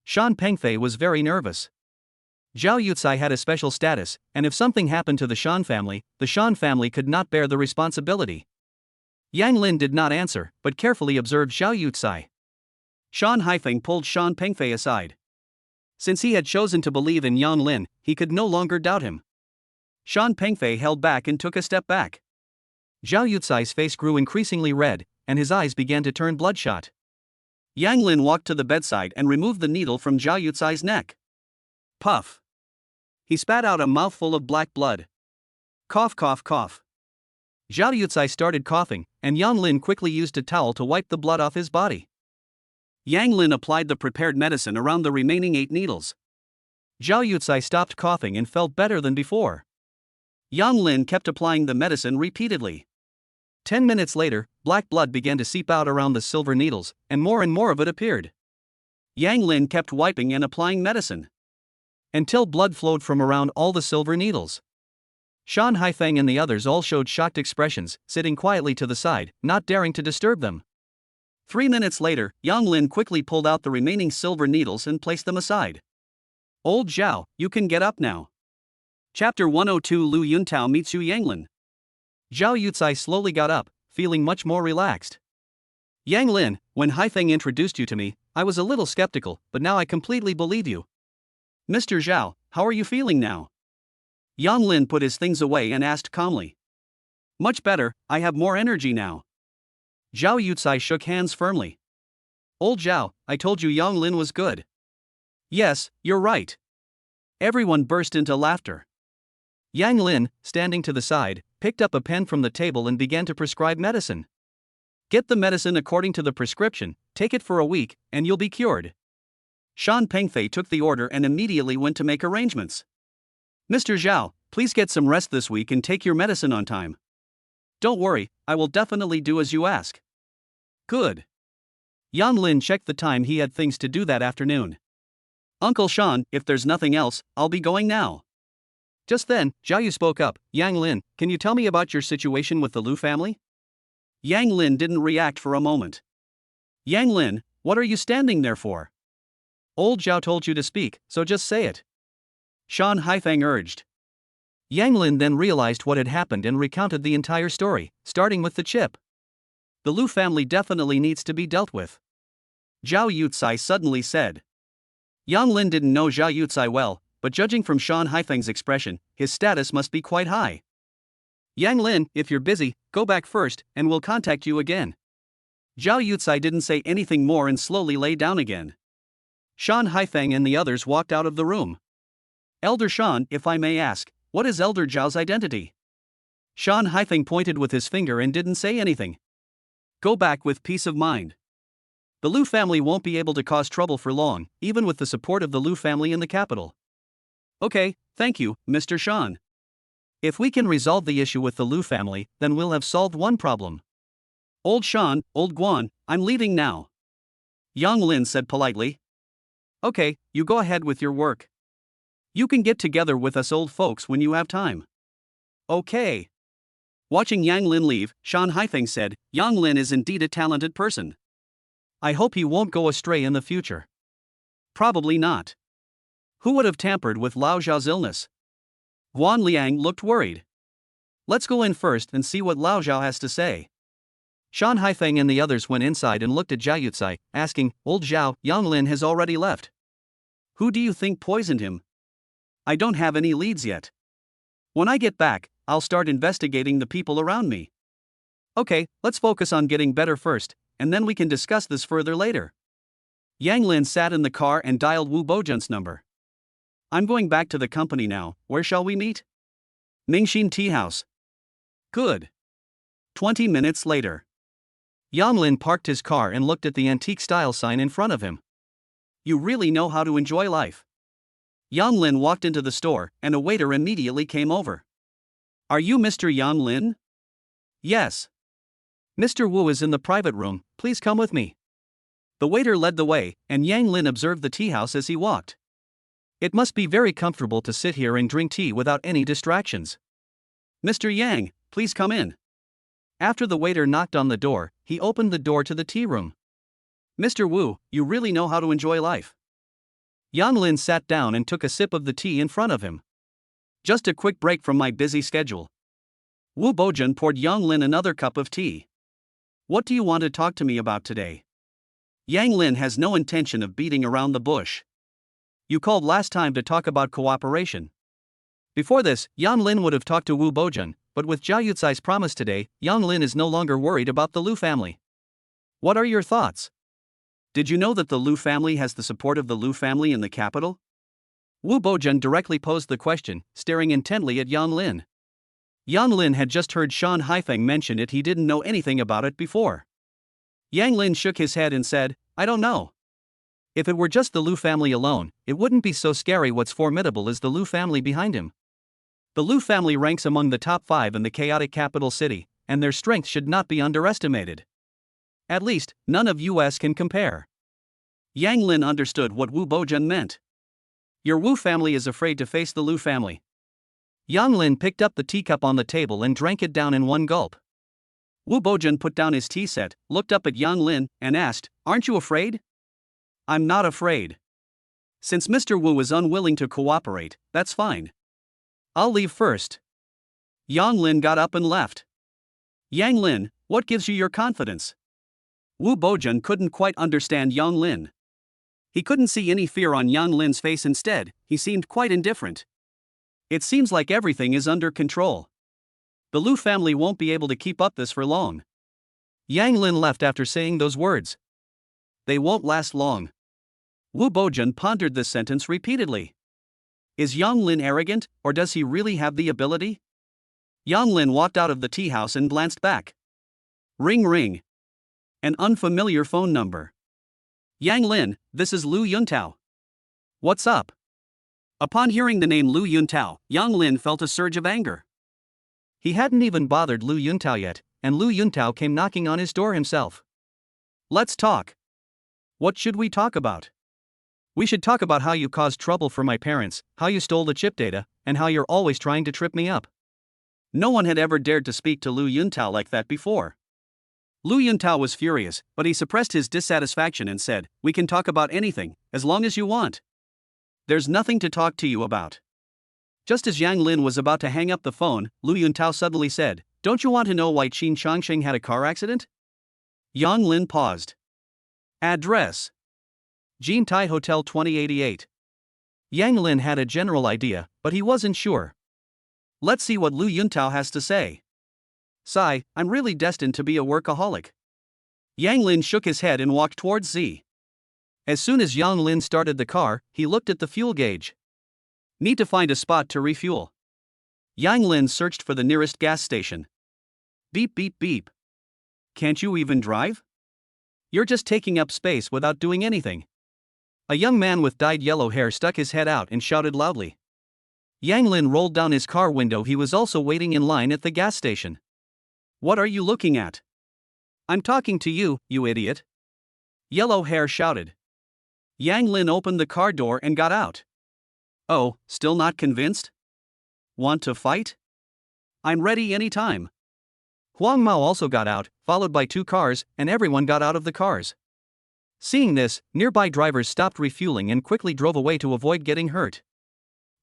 Shan Pengfei was very nervous. Zhao Yucai had a special status, and if something happened to the Shan family could not bear the responsibility. Yang Lin did not answer, but carefully observed Zhao Yucai. Shan Haifeng pulled Shan Pengfei aside. Since he had chosen to believe in Yang Lin, he could no longer doubt him. Shan Pengfei held back and took a step back. Zhao Yucai's face grew increasingly red, and his eyes began to turn bloodshot. Yang Lin walked to the bedside and removed the needle from Zhao Yucai's neck. Puff. He spat out a mouthful of black blood. Cough, cough, cough. Zhao Yucai started coughing, and Yang Lin quickly used a towel to wipe the blood off his body. Yang Lin applied the prepared medicine around the remaining 8 needles. Zhao Yucai stopped coughing and felt better than before. Yang Lin kept applying the medicine repeatedly. 10 minutes later, black blood began to seep out around the silver needles, and more of it appeared. Yang Lin kept wiping and applying medicine until blood flowed from around all the silver needles. Shan Haifeng and the others all showed shocked expressions, sitting quietly to the side, not daring to disturb them. 3 minutes later, Yang Lin quickly pulled out the remaining silver needles and placed them aside. Old Zhao, you can get up now. Chapter 102 Lu Yuntao meets Yu Yanglin. Zhao Yucai slowly got up, feeling much more relaxed. Yang Lin, when Haifeng introduced you to me, I was a little skeptical, but now I completely believe you. Mr. Zhao, how are you feeling now? Yang Lin put his things away and asked calmly. Much better, I have more energy now. Zhao Yucai shook hands firmly. Old Zhao, I told you Yang Lin was good. Yes, you're right. Everyone burst into laughter. Yang Lin, standing to the side, picked up a pen from the table and began to prescribe medicine. Get the medicine according to the prescription, take it for a week, and you'll be cured. Shan Pengfei took the order and immediately went to make arrangements. Mr. Zhao, please get some rest this week and take your medicine on time. Don't worry, I will definitely do as you ask. Good. Yang Lin checked the time. He had things to do that afternoon. Uncle Shan, if there's nothing else, I'll be going now. Just then, Zhao Yu spoke up. Yang Lin, can you tell me about your situation with the Lu family? Yang Lin didn't react for a moment. Yang Lin, what are you standing there for? Old Zhao told you to speak, so just say it. Shan Haifeng urged. Yang Lin then realized what had happened and recounted the entire story, starting with the chip. The Lu family definitely needs to be dealt with. Zhao Yucai suddenly said. Yang Lin didn't know Zhao Yucai well, but judging from Shan Haifeng's expression, his status must be quite high. Yang Lin, if you're busy, go back first, and we'll contact you again. Zhao Yucai didn't say anything more and slowly lay down again. Shan Haifeng and the others walked out of the room. Elder Shan, if I may ask, what is Elder Zhao's identity? Shan Haifeng pointed with his finger and didn't say anything. Go back with peace of mind. The Lu family won't be able to cause trouble for long, even with the support of the Lu family in the capital. Okay, thank you, Mr. Shan. If we can resolve the issue with the Lu family, then we'll have solved one problem. Old Shan, Old Guan, I'm leaving now. Yang Lin said politely. Okay, you go ahead with your work. You can get together with us old folks when you have time. Okay. Watching Yang Lin leave, Shan Haifeng said, Yang Lin is indeed a talented person. I hope he won't go astray in the future. Probably not. Who would have tampered with Lao Zhao's illness? Guan Liang looked worried. Let's go in first and see what Lao Zhao has to say. Shan Haifeng and the others went inside and looked at Zhao Yucai, asking, Old Zhao, Yang Lin has already left. Who do you think poisoned him? I don't have any leads yet. When I get back, I'll start investigating the people around me. Okay, let's focus on getting better first, and then we can discuss this further later. Yang Lin sat in the car and dialed Wu Bojun's number. I'm going back to the company now, where shall we meet? Mingxin Tea House. Good. 20 minutes later. Yang Lin parked his car and looked at the antique style sign in front of him. You really know how to enjoy life. Yang Lin walked into the store, and a waiter immediately came over. Are you Mr. Yang Lin? Yes. Mr. Wu is in the private room, please come with me. The waiter led the way, and Yang Lin observed the tea house as he walked. It must be very comfortable to sit here and drink tea without any distractions. Mr. Yang, please come in. After the waiter knocked on the door, he opened the door to the tea room. Mr. Wu, you really know how to enjoy life. Yang Lin sat down and took a sip of the tea in front of him. Just a quick break from my busy schedule. Wu Bojun poured Yang Lin another cup of tea. What do you want to talk to me about today? Yang Lin has no intention of beating around the bush. You called last time to talk about cooperation. Before this, Yang Lin would have talked to Wu Bojun, but with Zhao Yucai's promise today, Yang Lin is no longer worried about the Lu family. What are your thoughts? Did you know that the Lu family has the support of the Lu family in the capital? Wu Bojun directly posed the question, staring intently at Yang Lin. Yang Lin had just heard Shan Haifeng mention it, he didn't know anything about it before. Yang Lin shook his head and said, I don't know. If it were just the Lu family alone, it wouldn't be so scary. What's formidable is the Lu family behind him. The Lu family ranks among the top 5 in the chaotic capital city, and their strength should not be underestimated. At least, none of US can compare. Yang Lin understood what Wu Bojun meant. Your Wu family is afraid to face the Lu family. Yang Lin picked up the teacup on the table and drank it down in one gulp. Wu Bojun put down his tea set, looked up at Yang Lin, and asked, Aren't you afraid? I'm not afraid. Since Mr. Wu is unwilling to cooperate, that's fine. I'll leave first. Yang Lin got up and left. Yang Lin, what gives you your confidence? Wu Bojun couldn't quite understand Yang Lin. He couldn't see any fear on Yang Lin's face, instead, he seemed quite indifferent. It seems like everything is under control. The Lu family won't be able to keep up this for long. Yang Lin left after saying those words. They won't last long. Wu Bojun pondered this sentence repeatedly. Is Yang Lin arrogant, or does he really have the ability? Yang Lin walked out of the tea house and glanced back. Ring ring. An unfamiliar phone number. Yang Lin, this is Lu Yuntao. What's up? Upon hearing the name Lu Yuntao, Yang Lin felt a surge of anger. He hadn't even bothered Lu Yuntao yet, and Lu Yuntao came knocking on his door himself. Let's talk. What should we talk about? We should talk about how you caused trouble for my parents, how you stole the chip data, and how you're always trying to trip me up. No one had ever dared to speak to Lu Yuntao like that before. Lu Yuntao was furious, but he suppressed his dissatisfaction and said, We can talk about anything, as long as you want. There's nothing to talk to you about. Just as Yang Lin was about to hang up the phone, Lu Yuntao suddenly said, Don't you want to know why Qin Changsheng had a car accident? Yang Lin paused. Address: Jin Tai Hotel 2088. Yang Lin had a general idea, but he wasn't sure. Let's see what Lu Yuntao has to say. Sigh, I'm really destined to be a workaholic. Yang Lin shook his head and walked towards Z. As soon as Yang Lin started the car, he looked at the fuel gauge. Need to find a spot to refuel. Yang Lin searched for the nearest gas station. Beep beep beep. Can't you even drive? You're just taking up space without doing anything. A young man with dyed yellow hair stuck his head out and shouted loudly. Yang Lin rolled down his car window. He was also waiting in line at the gas station. What are you looking at? I'm talking to you, you idiot. Yellow hair shouted. Yang Lin opened the car door and got out. Oh, still not convinced? Want to fight? I'm ready anytime. Huang Mao also got out, followed by 2 cars, and everyone got out of the cars. Seeing this, nearby drivers stopped refueling and quickly drove away to avoid getting hurt.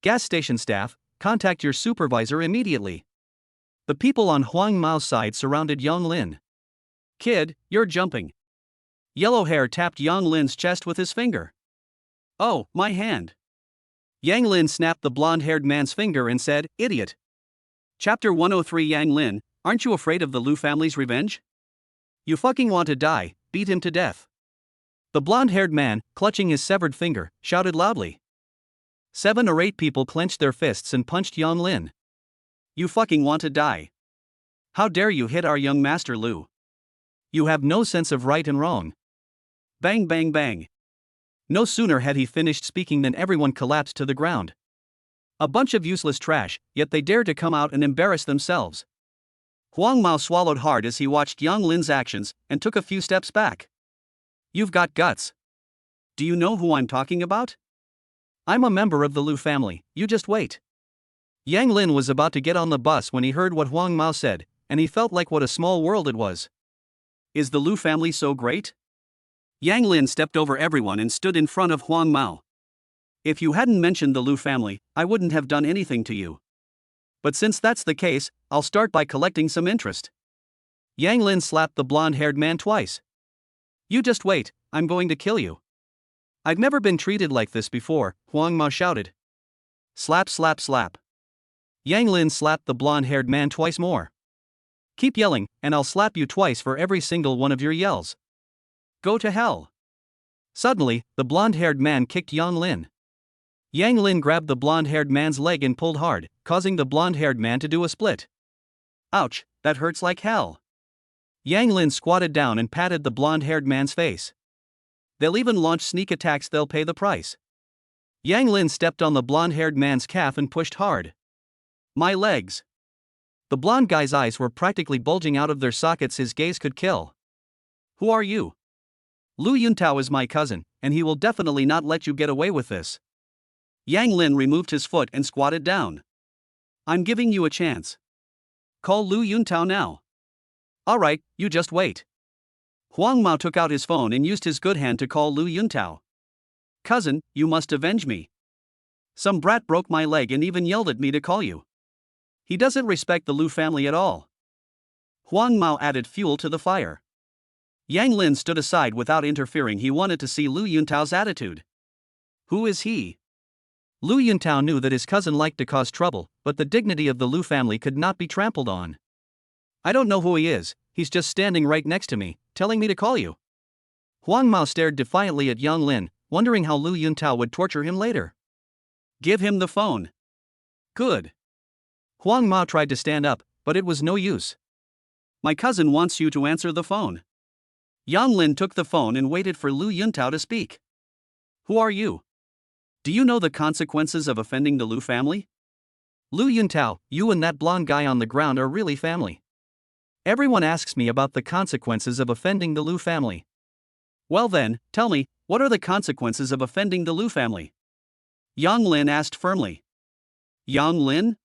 Gas station staff, contact your supervisor immediately. The people on Huang Mao's side surrounded Yang Lin. Kid, you're jumping. Yellow hair tapped Yang Lin's chest with his finger. Oh, my hand. Yang Lin snapped the blonde-haired man's finger and said, Idiot. Chapter 103. Yang Lin, aren't you afraid of the Lu family's revenge? You fucking want to die, beat him to death. The blonde-haired man, clutching his severed finger, shouted loudly. 7 or 8 people clenched their fists and punched Yang Lin. You fucking want to die. How dare you hit our young master Lu? You have no sense of right and wrong. Bang bang bang. No sooner had he finished speaking than everyone collapsed to the ground. A bunch of useless trash, yet they dared to come out and embarrass themselves. Huang Mao swallowed hard as he watched Yang Lin's actions and took a few steps back. You've got guts. Do you know who I'm talking about? I'm a member of the Lu family, you just wait. Yang Lin was about to get on the bus when he heard what Huang Mao said, and he felt like what a small world it was. Is the Lu family so great? Yang Lin stepped over everyone and stood in front of Huang Mao. If you hadn't mentioned the Lu family, I wouldn't have done anything to you. But since that's the case, I'll start by collecting some interest. Yang Lin slapped the blonde-haired man twice. You just wait, I'm going to kill you. I've never been treated like this before, Huang Mao shouted. Slap slap slap. Yang Lin slapped the blonde-haired man twice more. Keep yelling, and I'll slap you twice for every single one of your yells. Go to hell. Suddenly, the blonde-haired man kicked Yang Lin. Yang Lin grabbed the blonde-haired man's leg and pulled hard, causing the blonde-haired man to do a split. Ouch, that hurts like hell. Yang Lin squatted down and patted the blonde-haired man's face. They'll even launch sneak attacks, they'll pay the price. Yang Lin stepped on the blonde-haired man's calf and pushed hard. My legs. The blonde guy's eyes were practically bulging out of their sockets, his gaze could kill. Who are you? Lu Yuntao is my cousin, and he will definitely not let you get away with this. Yang Lin removed his foot and squatted down. I'm giving you a chance. Call Lu Yuntao now. Alright, you just wait. Huang Mao took out his phone and used his good hand to call Lu Yuntao. Cousin, you must avenge me. Some brat broke my leg and even yelled at me to call you. He doesn't respect the Lu family at all. Huang Mao added fuel to the fire. Yang Lin stood aside without interfering. He wanted to see Lu Yuntao's attitude. Who is he? Lu Yuntao knew that his cousin liked to cause trouble, but the dignity of the Lu family could not be trampled on. I don't know who he is, he's just standing right next to me, telling me to call you. Huang Mao stared defiantly at Yang Lin, wondering how Lu Yuntao would torture him later. Give him the phone. Good. Huang Mao tried to stand up, but it was no use. My cousin wants you to answer the phone. Yang Lin took the phone and waited for Lu Yuntao to speak. Who are you? Do you know the consequences of offending the Lu family? Lu Yuntao, you and that blonde guy on the ground are really family. Everyone asks me about the consequences of offending the Lu family. Well then, tell me, what are the consequences of offending the Lu family? Yang Lin asked firmly. Yang Lin?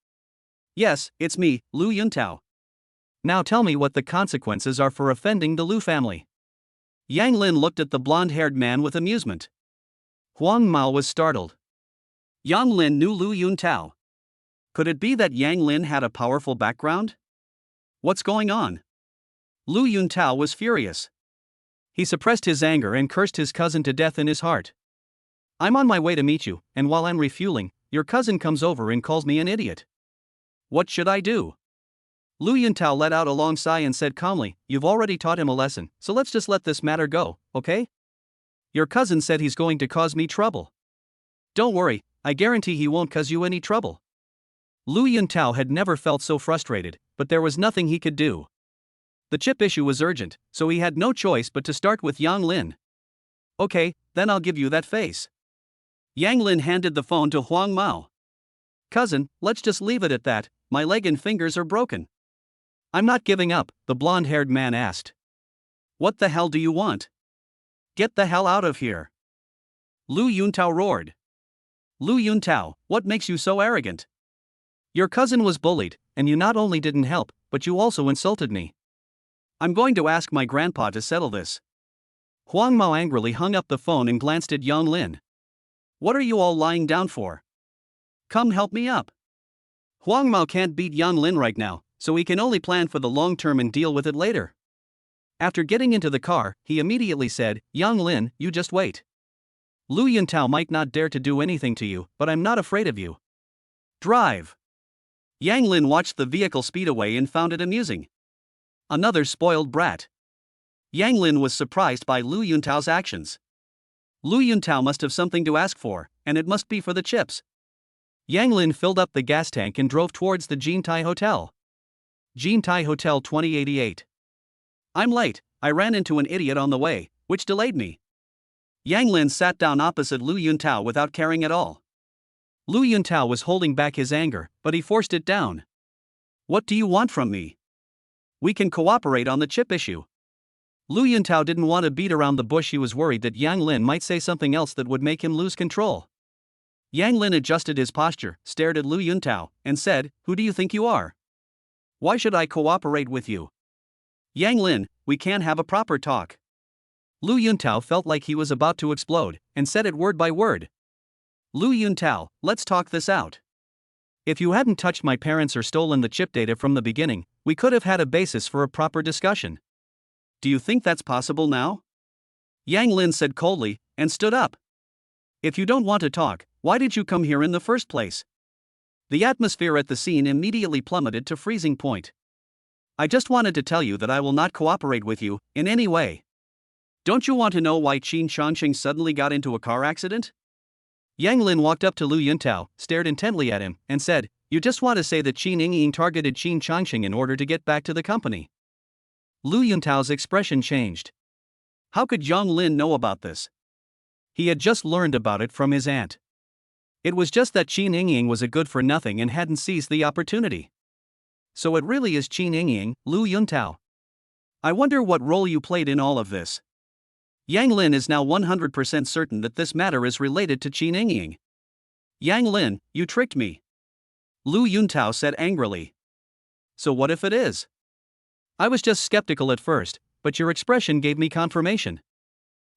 Yes, it's me, Lu Yuntao. Now tell me what the consequences are for offending the Lu family. Yang Lin looked at the blonde-haired man with amusement. Huang Mao was startled. Yang Lin knew Lu Yuntao. Could it be that Yang Lin had a powerful background? What's going on? Lu Yuntao was furious. He suppressed his anger and cursed his cousin to death in his heart. I'm on my way to meet you, and while I'm refueling, your cousin comes over and calls me an idiot. What should I do? Lu Yuntao let out a long sigh and said calmly, You've already taught him a lesson, so let's just let this matter go, okay? Your cousin said he's going to cause me trouble. Don't worry, I guarantee he won't cause you any trouble. Lu Yuntao had never felt so frustrated, but there was nothing he could do. The chip issue was urgent, so he had no choice but to start with Yang Lin. Okay, then I'll give you that face. Yang Lin handed the phone to Huang Mao. Cousin, let's just leave it at that, my leg and fingers are broken. I'm not giving up, the blonde-haired man asked. What the hell do you want? Get the hell out of here. Lu Yuntao roared. Lu Yuntao, what makes you so arrogant? Your cousin was bullied, and you not only didn't help, but you also insulted me. I'm going to ask my grandpa to settle this. Huang Mao angrily hung up the phone and glanced at Yang Lin. What are you all lying down for? Come help me up. Huang Mao can't beat Yang Lin right now, so he can only plan for the long term and deal with it later. After getting into the car, he immediately said, Yang Lin, you just wait. Lu Yuntao might not dare to do anything to you, but I'm not afraid of you. Drive. Yang Lin watched the vehicle speed away and found it amusing. Another spoiled brat. Yang Lin was surprised by Lu Yuntao's actions. Lu Yuntao must have something to ask for, and it must be for the chips. Yang Lin filled up the gas tank and drove towards the Jintai Hotel. Jintai Hotel 2088. I'm late, I ran into an idiot on the way, which delayed me. Yang Lin sat down opposite Lu Yuntao without caring at all. Lu Yuntao was holding back his anger, but he forced it down. What do you want from me? We can cooperate on the chip issue. Lu Yuntao didn't want to beat around the bush. He was worried that Yang Lin might say something else that would make him lose control. Yang Lin adjusted his posture, stared at Lu Yuntao, and said, Who do you think you are? Why should I cooperate with you? Yang Lin, we can't have a proper talk. Lu Yuntao felt like he was about to explode, and said it word by word. Lu Yuntao, let's talk this out. If you hadn't touched my parents or stolen the chip data from the beginning, we could have had a basis for a proper discussion. Do you think that's possible now? Yang Lin said coldly, and stood up. If you don't want to talk, why did you come here in the first place? The atmosphere at the scene immediately plummeted to freezing point. I just wanted to tell you that I will not cooperate with you, in any way. Don't you want to know why Qin Changqing suddenly got into a car accident? Yang Lin walked up to Lu Yuntao, stared intently at him, and said, You just want to say that Qin Yingying targeted Qin Changqing in order to get back to the company. Lu Yuntao's expression changed. How could Yang Lin know about this? He had just learned about it from his aunt. It was just that Qin Yingying was a good-for-nothing and hadn't seized the opportunity. So it really is Qin Yingying, Lu Yuntao. I wonder what role you played in all of this. Yang Lin is now 100% certain that this matter is related to Qin Yingying. Yang Lin, you tricked me. Lu Yuntao said angrily. So what if it is? I was just skeptical at first, but your expression gave me confirmation.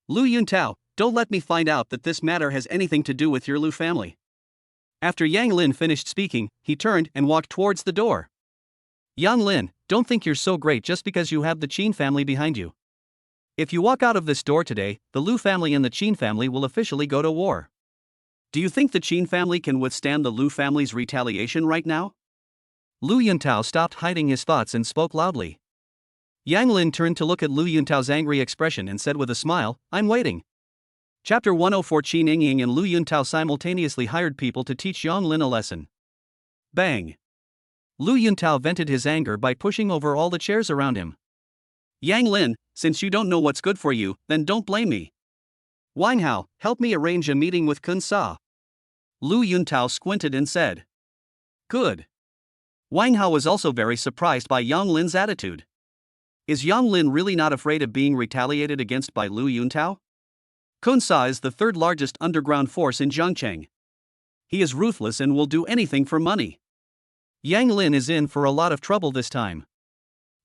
Lu Yuntao, don't let me find out that this matter has anything to do with your Lu family. After Yang Lin finished speaking, he turned and walked towards the door. Yang Lin, don't think you're so great just because you have the Qin family behind you. If you walk out of this door today, the Lu family and the Qin family will officially go to war. Do you think the Qin family can withstand the Lu family's retaliation right now? Lu Yuntao stopped hiding his thoughts and spoke loudly. Yang Lin turned to look at Lu Yuntao's angry expression and said with a smile, I'm waiting. Chapter 104 Qin Yingying and Lu Yuntao simultaneously hired people to teach Yang Lin a lesson. Bang! Lu Yuntao vented his anger by pushing over all the chairs around him. Yang Lin, since you don't know what's good for you, then don't blame me. Wang Hao, help me arrange a meeting with Kun Sa. Lu Yuntao squinted and said. Good. Wang Hao was also very surprised by Yang Lin's attitude. Is Yang Lin really not afraid of being retaliated against by Lu Yuntao? Kun Sa is the third largest underground force in Zhangcheng. He is ruthless and will do anything for money. Yang Lin is in for a lot of trouble this time.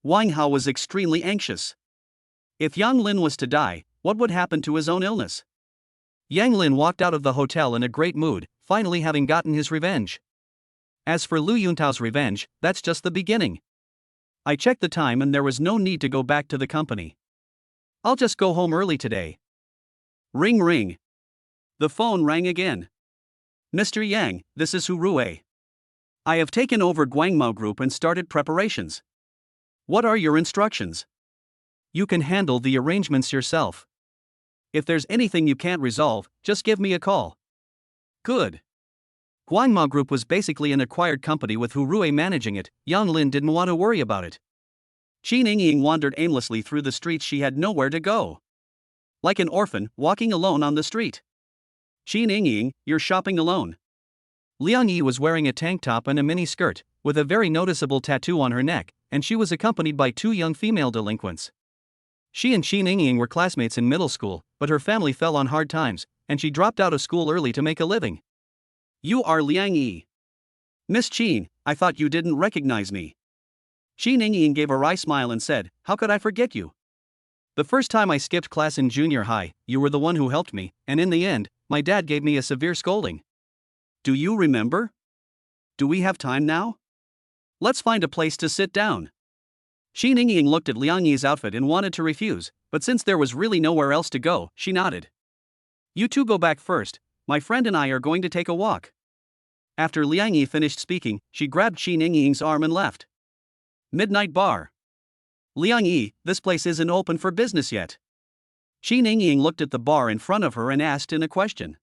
Wang Hao was extremely anxious. If Yang Lin was to die, what would happen to his own illness? Yang Lin walked out of the hotel in a great mood, finally having gotten his revenge. As for Lu Yuntao's revenge, that's just the beginning. I checked the time and there was no need to go back to the company. I'll just go home early today. Ring ring. The phone rang again. Mr. Yang, this is Hu Rui. I have taken over Guangmao Group and started preparations. What are your instructions? You can handle the arrangements yourself. If there's anything you can't resolve, just give me a call. Good. Guangmao Group was basically an acquired company with Hu Rui managing it. Yang Lin didn't want to worry about it. Qin Yingying wandered aimlessly through the streets. She had nowhere to go. Like an orphan, walking alone on the street. Qin Yingying, you're shopping alone. Liang Yi was wearing a tank top and a mini skirt, with a very noticeable tattoo on her neck, and she was accompanied by two young female delinquents. She and Qin Yingying were classmates in middle school, but her family fell on hard times, and she dropped out of school early to make a living. You are Liang Yi. Miss Qin, I thought you didn't recognize me. Qin Yingying gave a wry smile and said, How could I forget you? The first time I skipped class in junior high, you were the one who helped me, and in the end, my dad gave me a severe scolding. Do you remember? Do we have time now? Let's find a place to sit down. Qin Yingying looked at Liang Yi's outfit and wanted to refuse, but since there was really nowhere else to go, she nodded. You two go back first, my friend and I are going to take a walk. After Liang Yi finished speaking, she grabbed Qin Yingying's arm and left. Midnight Bar. Liang Yi, this place isn't open for business yet. Qin Yingying looked at the bar in front of her and asked in a question.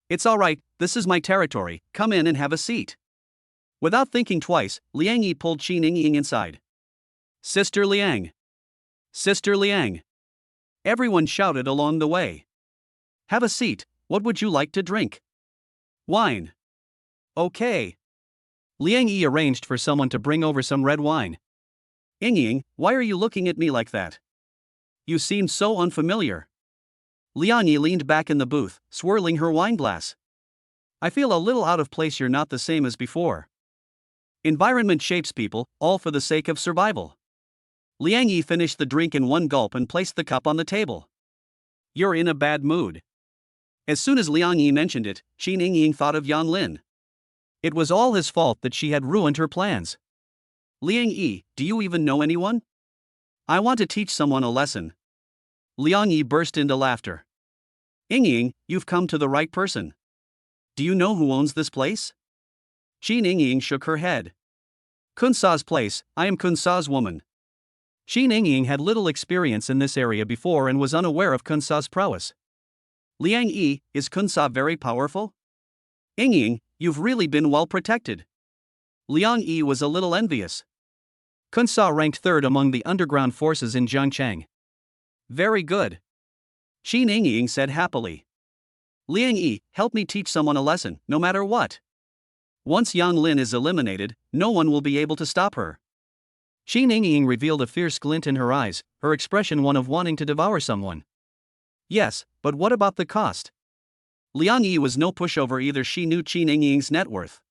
It's alright, this is my territory, come in and have a seat. Without thinking twice, Liang Yi pulled Qin Yingying inside. Sister Liang. Sister Liang. Everyone shouted along the way. Have a seat, what would you like to drink? Wine. Okay. Liang Yi arranged for someone to bring over some red wine. Yingying, why are you looking at me like that? You seem so unfamiliar. Liang Yi leaned back in the booth, swirling her wine glass. I feel a little out of place. You're not the same as before. Environment shapes people, all for the sake of survival. Liang Yi finished the drink in one gulp and placed the cup on the table. You're in a bad mood. As soon as Liang Yi mentioned it, Qin Yingying thought of Yang Lin. It was all his fault that she had ruined her plans. Liang Yi, do you even know anyone? I want to teach someone a lesson. Liang Yi burst into laughter. Yingying, you've come to the right person. Do you know who owns this place? Qin Yingying shook her head. Kun Sa's place, I am Kun Sa's woman. Qin Yingying had little experience in this area before and was unaware of Kun Sa's prowess. Liang Yi, is Kun Sa very powerful? Yingying, you've really been well protected. Liang Yi was a little envious. Kun Sa ranked third among the underground forces in Jiangchang. Very good. Qin Yingying said happily. Liang Yi, help me teach someone a lesson, no matter what. Once Yang Lin is eliminated, no one will be able to stop her. Qin Yingying revealed a fierce glint in her eyes, her expression one of wanting to devour someone. Yes, but what about the cost? Liang Yi was no pushover either. She knew Qin Yingying's net worth.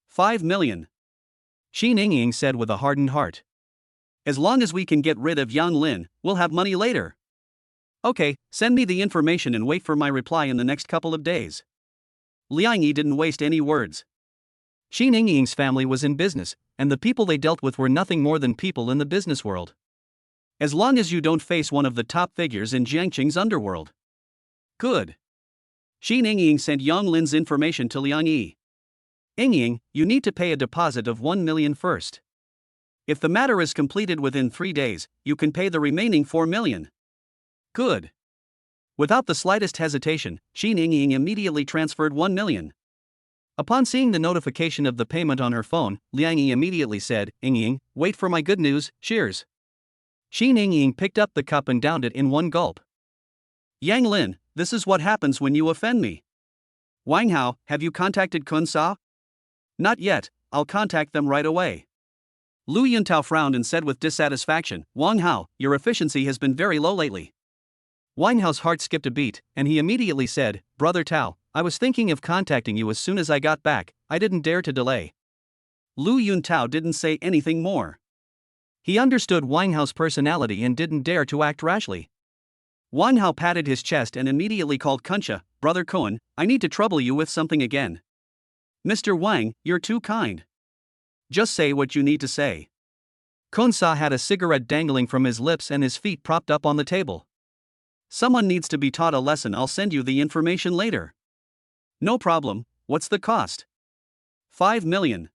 5 million. Qin Yingying said with a hardened heart. As long as we can get rid of Yang Lin, we'll have money later. Okay, send me the information and wait for my reply in the next couple of days. Liang Yi didn't waste any words. Qin Yingying's family was in business, and the people they dealt with were nothing more than people in the business world. As long as you don't face one of the top figures in Jiangqing's underworld. Good. Qin Yingying sent Yang Lin's information to Liang Yi. Yingying, you need to pay a deposit of 1 million first. If the matter is completed within 3 days, you can pay the remaining 4 million. Good. Without the slightest hesitation, Qin Yingying immediately transferred 1 million. Upon seeing the notification of the payment on her phone, Liang Yi immediately said, Yingying, wait for my good news, cheers. Qin Yingying picked up the cup and downed it in one gulp. Yang Lin, this is what happens when you offend me. Wang Hao, have you contacted Kun Sa? Not yet, I'll contact them right away. Lu Yuntao frowned and said with dissatisfaction, Wang Hao, your efficiency has been very low lately. Wang Hao's heart skipped a beat, and he immediately said, Brother Tao, I was thinking of contacting you as soon as I got back, I didn't dare to delay. Lu Yuntao didn't say anything more. He understood Wang Hao's personality and didn't dare to act rashly. Wang Hao patted his chest and immediately called Kunsha, Brother Kun, I need to trouble you with something again. Mr. Wang, you're too kind. Just say what you need to say. Kun Sa had a cigarette dangling from his lips and his feet propped up on the table. Someone needs to be taught a lesson. I'll send you the information later. No problem, what's the cost? 5 million.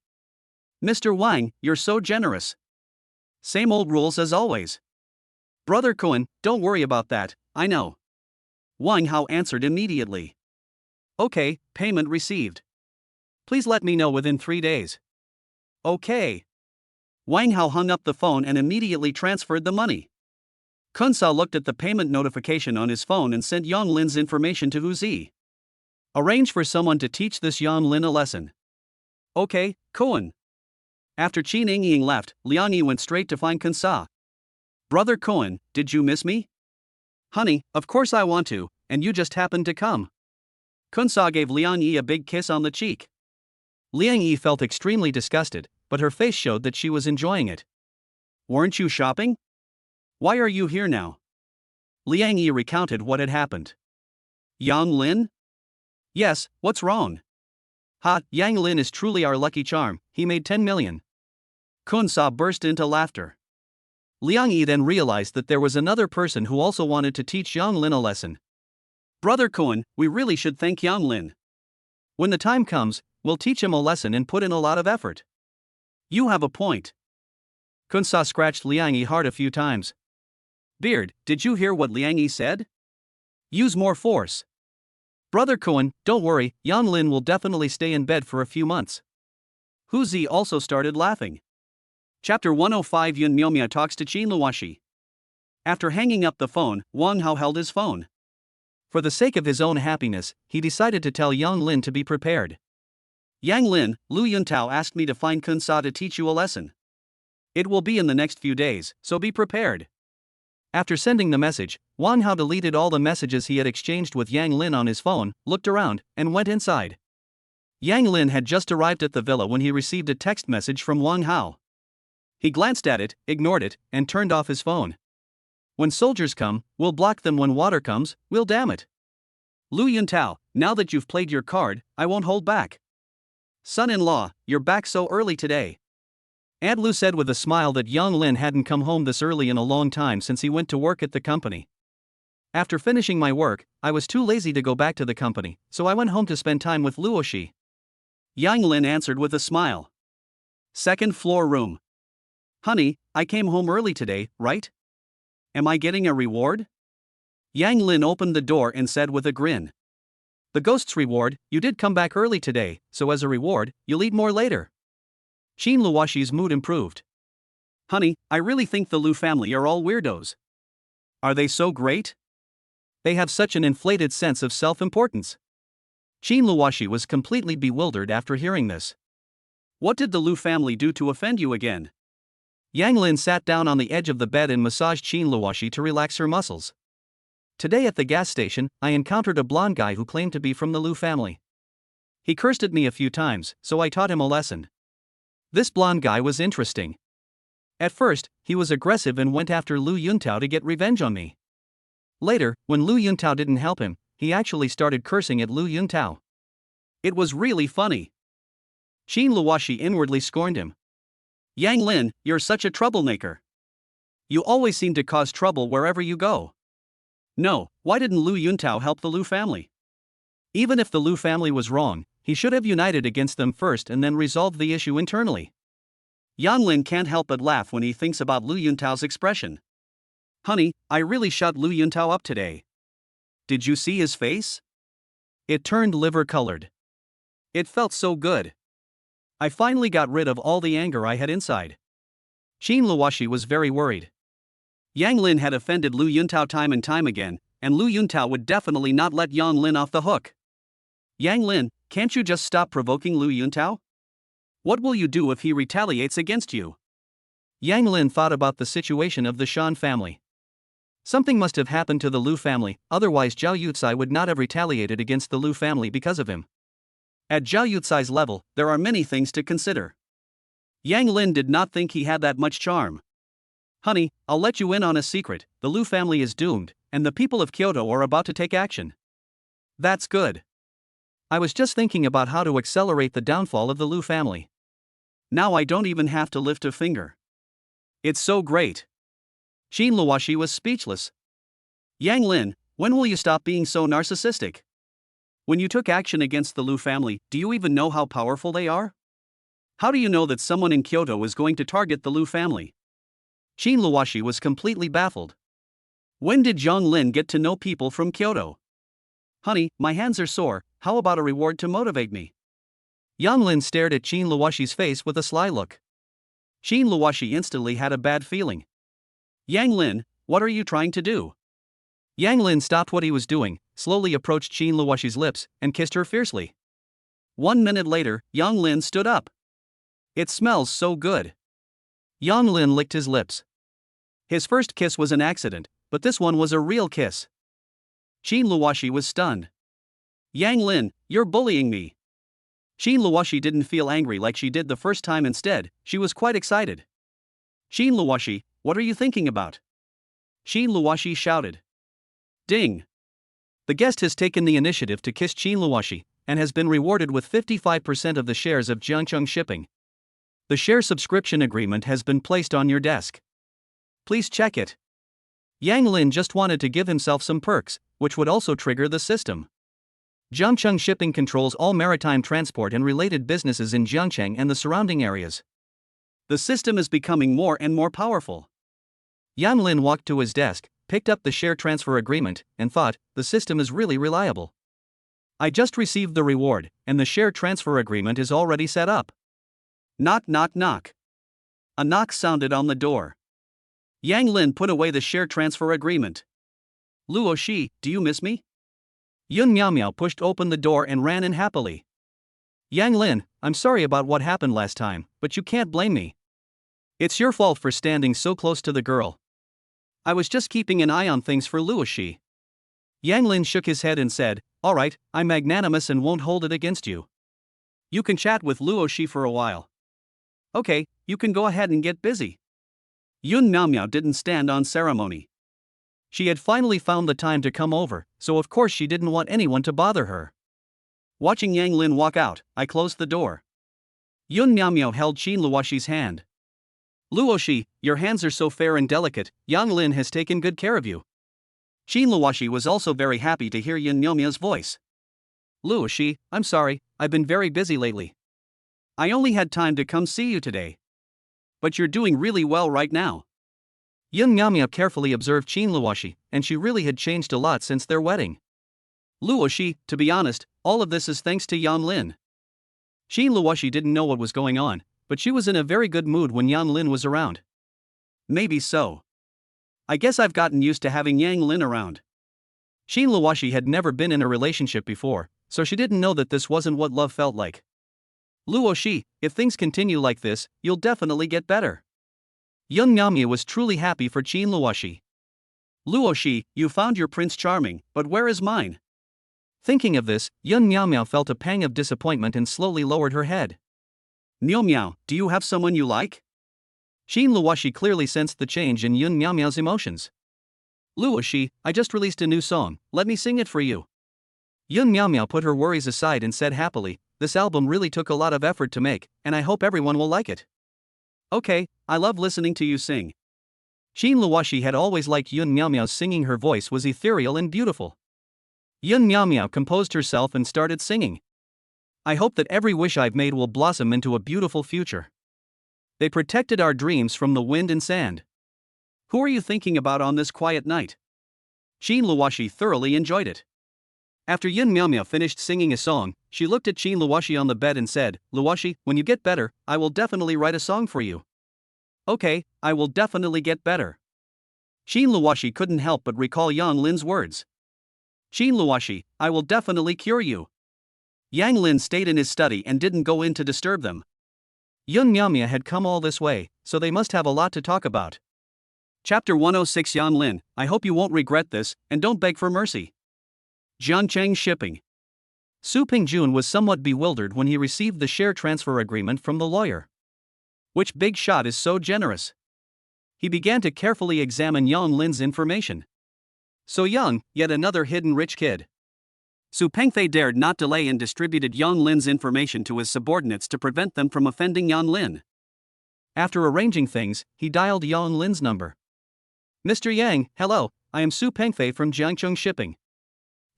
Mr. Wang, you're so generous. Same old rules as always. Brother Kun, don't worry about that, I know. Wang Hao answered immediately. Okay, payment received. Please let me know within 3 days. Okay. Wang Hao hung up the phone and immediately transferred the money. Kun Sa looked at the payment notification on his phone and sent Yang Lin's information to Hu Zi. Arrange for someone to teach this Yang Lin a lesson. Okay, Kun. After Qin Yingying left, Liang Yi went straight to find Kun Sa. Brother Kun, did you miss me? Honey, of course I want to, and you just happened to come. Kun Sa gave Liang Yi a big kiss on the cheek. Liang Yi felt extremely disgusted, but her face showed that she was enjoying it. Weren't you shopping? Why are you here now? Liang Yi recounted what had happened. Yang Lin? Yes, what's wrong? Ha, Yang Lin is truly our lucky charm, he made 10 million. Kun Sa burst into laughter. Liang Yi then realized that there was another person who also wanted to teach Yang Lin a lesson. Brother Kun, we really should thank Yang Lin. When the time comes, we'll teach him a lesson and put in a lot of effort. You have a point. Kun Sa scratched Liang Yi hard a few times. Beard, did you hear what Liang Yi said? Use more force. Brother Kun, don't worry, Yang Lin will definitely stay in bed for a few months. Hu Zi also started laughing. Chapter 105 Yun Miaomia talks to Qin Luoshi. After hanging up the phone, Wang Hao held his phone. For the sake of his own happiness, he decided to tell Yang Lin to be prepared. Yang Lin, Lu Yuntao asked me to find Kun Sa to teach you a lesson. It will be in the next few days, so be prepared. After sending the message, Wang Hao deleted all the messages he had exchanged with Yang Lin on his phone, looked around, and went inside. Yang Lin had just arrived at the villa when he received a text message from Wang Hao. He glanced at it, ignored it, and turned off his phone. When soldiers come, we'll block them. When water comes, we'll dam it. Lu Yuntao, now that you've played your card, I won't hold back. Son-in-law, you're back so early today. Aunt Lu said with a smile that Yang Lin hadn't come home this early in a long time since he went to work at the company. After finishing my work, I was too lazy to go back to the company, so I went home to spend time with Luoshi. Yang Lin answered with a smile. Second floor room. Honey, I came home early today, right? Am I getting a reward? Yang Lin opened the door and said with a grin. The ghost's reward, you did come back early today, so as a reward, you'll eat more later. Qin Luoshi's mood improved. Honey, I really think the Lu family are all weirdos. Are they so great? They have such an inflated sense of self-importance. Qin Luoshi was completely bewildered after hearing this. What did the Lu family do to offend you again? Yang Lin sat down on the edge of the bed and massaged Qin Luoshi to relax her muscles. Today at the gas station, I encountered a blonde guy who claimed to be from the Lu family. He cursed at me a few times, so I taught him a lesson. This blonde guy was interesting. At first, he was aggressive and went after Lu Yuntao to get revenge on me. Later, when Lu Yuntao didn't help him, he actually started cursing at Lu Yuntao. It was really funny. Qin Luoshi inwardly scorned him. Yang Lin, you're such a troublemaker. You always seem to cause trouble wherever you go. No, why didn't Lu Yuntao help the Lu family? Even if the Lu family was wrong, he should have united against them first and then resolved the issue internally. Yang Lin can't help but laugh when he thinks about Lu Yuntao's expression. Honey, I really shut Lu Yuntao up today. Did you see his face? It turned liver-colored. It felt so good. I finally got rid of all the anger I had inside. Qin Luoshi was very worried. Yang Lin had offended Lu Yuntao time and time again, and Lu Yuntao would definitely not let Yang Lin off the hook. Yang Lin, can't you just stop provoking Lu Yuntao? What will you do if he retaliates against you? Yang Lin thought about the situation of the Shan family. Something must have happened to the Lu family, otherwise Zhao Yucai would not have retaliated against the Lu family because of him. At Zhao Yucai's level, there are many things to consider. Yang Lin did not think he had that much charm. Honey, I'll let you in on a secret, the Lu family is doomed, and the people of Kyoto are about to take action. That's good. I was just thinking about how to accelerate the downfall of the Lu family. Now I don't even have to lift a finger. It's so great. Qin Luoshi was speechless. Yang Lin, when will you stop being so narcissistic? When you took action against the Lu family, do you even know how powerful they are? How do you know that someone in Kyoto is going to target the Lu family? Qin Luoshi was completely baffled. When did Yang Lin get to know people from Kyoto? Honey, my hands are sore, how about a reward to motivate me? Yang Lin stared at Qin Luoshi's face with a sly look. Qin Luoshi instantly had a bad feeling. Yang Lin, what are you trying to do? Yang Lin stopped what he was doing, slowly approached Qin Luoshi's lips, and kissed her fiercely. 1 minute later, Yang Lin stood up. It smells so good. Yang Lin licked his lips. His first kiss was an accident, but this one was a real kiss. Qin Luoshi was stunned. Yang Lin, you're bullying me. Qin Luoshi didn't feel angry like she did the first time. Instead, she was quite excited. Qin Luoshi, what are you thinking about? Qin Luoshi shouted. Ding! The guest has taken the initiative to kiss Qin Luoshi, and has been rewarded with 55% of the shares of Jiangcheng Shipping. The share subscription agreement has been placed on your desk. Please check it. Yang Lin just wanted to give himself some perks, which would also trigger the system. Jiangcheng Shipping controls all maritime transport and related businesses in Jiangcheng and the surrounding areas. The system is becoming more and more powerful. Yang Lin walked to his desk, picked up the share transfer agreement, and thought, the system is really reliable. I just received the reward, and the share transfer agreement is already set up. Knock knock knock. A knock sounded on the door. Yang Lin put away the share transfer agreement. Luo Shi, do you miss me? Yun Miao Miao pushed open the door and ran in happily. Yang Lin, I'm sorry about what happened last time, but you can't blame me. It's your fault for standing so close to the girl. I was just keeping an eye on things for Luo Shi. Yang Lin shook his head and said, alright, I'm magnanimous and won't hold it against you. You can chat with Luo Shi for a while. Okay, you can go ahead and get busy. Yun Miao Miao didn't stand on ceremony. She had finally found the time to come over, so of course she didn't want anyone to bother her. Watching Yang Lin walk out, I closed the door. Yun Miao held Qin Luoxi's hand. Luoxi, your hands are so fair and delicate, Yang Lin has taken good care of you. Qin Luoxi was also very happy to hear Yun Miao's voice. Luoxi, I'm sorry, I've been very busy lately. I only had time to come see you today. But you're doing really well right now. Yun Miao carefully observed Qin Luoxi, and she really had changed a lot since their wedding. Luoxi, to be honest, all of this is thanks to Yan Lin. Qin Luoxi didn't know what was going on, but she was in a very good mood when Yan Lin was around. Maybe so. I guess I've gotten used to having Yang Lin around. Qin Luoxi had never been in a relationship before, so she didn't know that this wasn't what love felt like. Luoxi, if things continue like this, you'll definitely get better. Yun Miao was truly happy for Qin Luoxi. Luoxi, you found your Prince Charming, but where is mine? Thinking of this, Yun Miao felt a pang of disappointment and slowly lowered her head. Miao, do you have someone you like? Qin Luoxi clearly sensed the change in Yun Miao's emotions. Luoxi, I just released a new song, let me sing it for you. Yun Miao put her worries aside and said happily, this album really took a lot of effort to make, and I hope everyone will like it. Okay, I love listening to you sing. Qin Luoxi had always liked Yun Miao's singing, her voice was ethereal and beautiful. Yun Miao composed herself and started singing. I hope that every wish I've made will blossom into a beautiful future. They protected our dreams from the wind and sand. Who are you thinking about on this quiet night? Qin Luoxi thoroughly enjoyed it. After Yun Miao finished singing a song, she looked at Qin Luoxi on the bed and said, Luoxi, when you get better, I will definitely write a song for you. Okay, I will definitely get better. Qin Luoxi couldn't help but recall Yang Lin's words. Qin Luoxi, I will definitely cure you. Yang Lin stayed in his study and didn't go in to disturb them. Yun Miao had come all this way, so they must have a lot to talk about. Chapter 106 Yan Lin, I hope you won't regret this, and don't beg for mercy. Jiangcheng Shipping. Su Pingjun was somewhat bewildered when he received the share transfer agreement from the lawyer. Which big shot is so generous? He began to carefully examine Yang Lin's information. So young, yet another hidden rich kid. Su Pengfei dared not delay and distributed Yang Lin's information to his subordinates to prevent them from offending Yan Lin. After arranging things, he dialed Yang Lin's number. Mr. Yang, hello, I am Su Pengfei from Jiangcheng Shipping.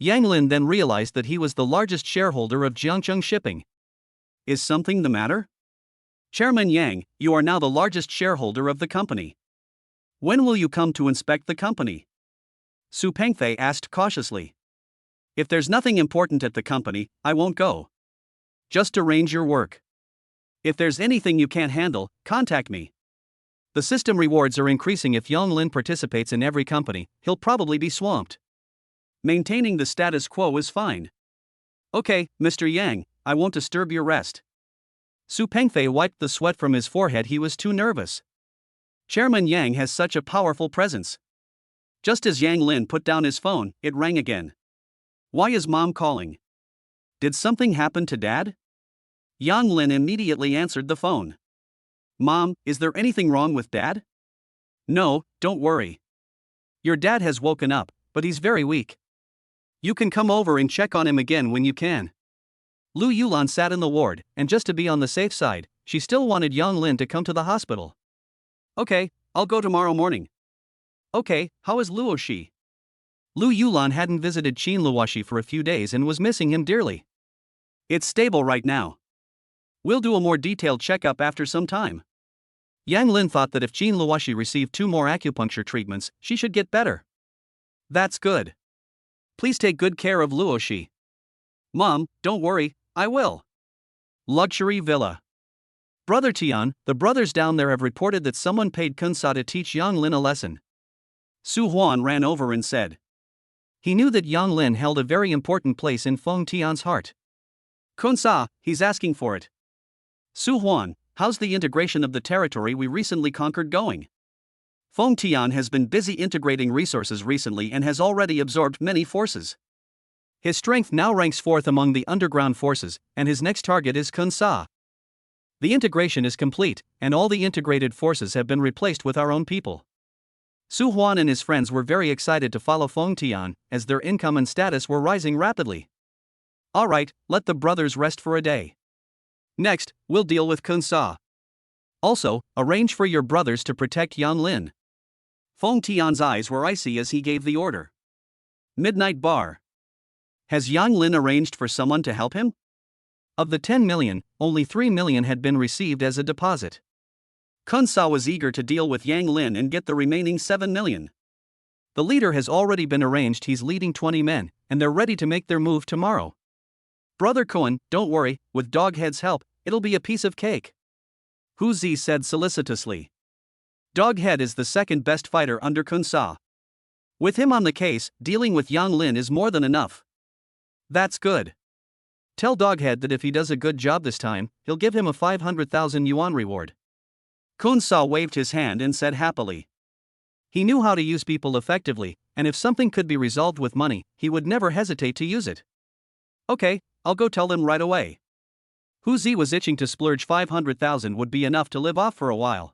Yang Lin then realized that he was the largest shareholder of Jiangcheng Shipping. Is something the matter? Chairman Yang, you are now the largest shareholder of the company. When will you come to inspect the company? Su Pengfei asked cautiously. If there's nothing important at the company, I won't go. Just arrange your work. If there's anything you can't handle, contact me. The system rewards are increasing if Yang Lin participates in every company, he'll probably be swamped. Maintaining the status quo is fine. Okay, Mr. Yang, I won't disturb your rest. Su Pengfei wiped the sweat from his forehead, he was too nervous. Chairman Yang has such a powerful presence. Just as Yang Lin put down his phone, it rang again. Why is Mom calling? Did something happen to Dad? Yang Lin immediately answered the phone. Mom, is there anything wrong with Dad? No, don't worry. Your dad has woken up, but he's very weak. You can come over and check on him again when you can. Lu Yulan sat in the ward, and just to be on the safe side, she still wanted Yang Lin to come to the hospital. Okay, I'll go tomorrow morning. Okay, how is Luoxi? Lu Yulan hadn't visited Qin Luoxi for a few days and was missing him dearly. It's stable right now. We'll do a more detailed checkup after some time. Yang Lin thought that if Qin Luoxi received 2 more acupuncture treatments, she should get better. That's good. Please take good care of Luoxi. Mom, don't worry, I will. Luxury Villa. Brother Tian, the brothers down there have reported that someone paid Kunsa to teach Yang Lin a lesson. Su Huan ran over and said. He knew that Yang Lin held a very important place in Feng Tian's heart. Kunsa, he's asking for it. Su Huan, how's the integration of the territory we recently conquered going? Feng Tian has been busy integrating resources recently and has already absorbed many forces. His strength now ranks 4th among the underground forces, and his next target is Kunsa. The integration is complete, and all the integrated forces have been replaced with our own people. Su Huan and his friends were very excited to follow Feng Tian, as their income and status were rising rapidly. Alright, let the brothers rest for a day. Next, we'll deal with Kun Sa. Also, arrange for your brothers to protect Yang Lin. Feng Tian's eyes were icy as he gave the order. Midnight bar. Has Yang Lin arranged for someone to help him? Of the 10 million, only 3 million had been received as a deposit. Kun Sa was eager to deal with Yang Lin and get the remaining 7 million. The leader has already been arranged, he's leading 20 men, and they're ready to make their move tomorrow. Brother Cohen, don't worry, with Doghead's help, it'll be a piece of cake. Hu Zi said solicitously. Doghead is the second best fighter under Kun Sa. With him on the case, dealing with Yang Lin is more than enough. That's good. Tell Doghead that if he does a good job this time, he'll give him a 500,000 yuan reward. Kun Sa waved his hand and said happily. He knew how to use people effectively, and if something could be resolved with money, he would never hesitate to use it. Okay, I'll go tell them right away. Hu Zi was itching to splurge. 500,000 would be enough to live off for a while.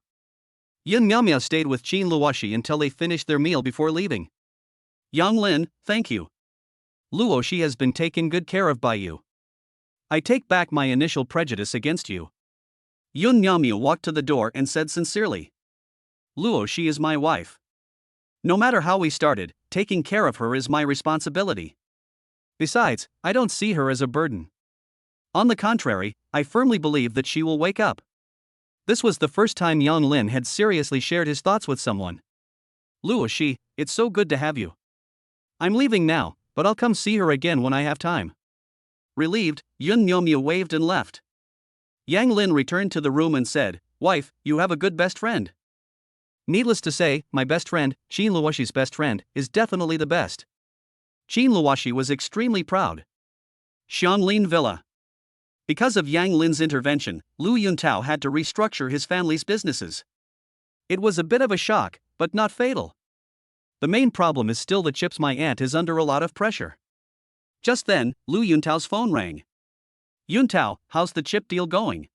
Yin Miao stayed with Qin Luoshi until they finished their meal before leaving. Yang Lin, thank you. Luoshi has been taken good care of by you. I take back my initial prejudice against you. Yun Miao walked to the door and said sincerely. Luoshi is my wife. No matter how we started, taking care of her is my responsibility. Besides, I don't see her as a burden. On the contrary, I firmly believe that she will wake up. This was the first time Yang Lin had seriously shared his thoughts with someone. Luoshi, it's so good to have you. I'm leaving now, but I'll come see her again when I have time. Relieved, Yun Miao waved and left. Yang Lin returned to the room and said, Wife, you have a good best friend. Needless to say, my best friend, Qin Luoshi's best friend, is definitely the best. Qin Luoshi was extremely proud. Xianglin Villa. Because of Yang Lin's intervention, Lu Yuntao had to restructure his family's businesses. It was a bit of a shock, but not fatal. The main problem is still the chips. My aunt is under a lot of pressure. Just then, Lu Yuntao's phone rang. Yuntao, how's the chip deal going?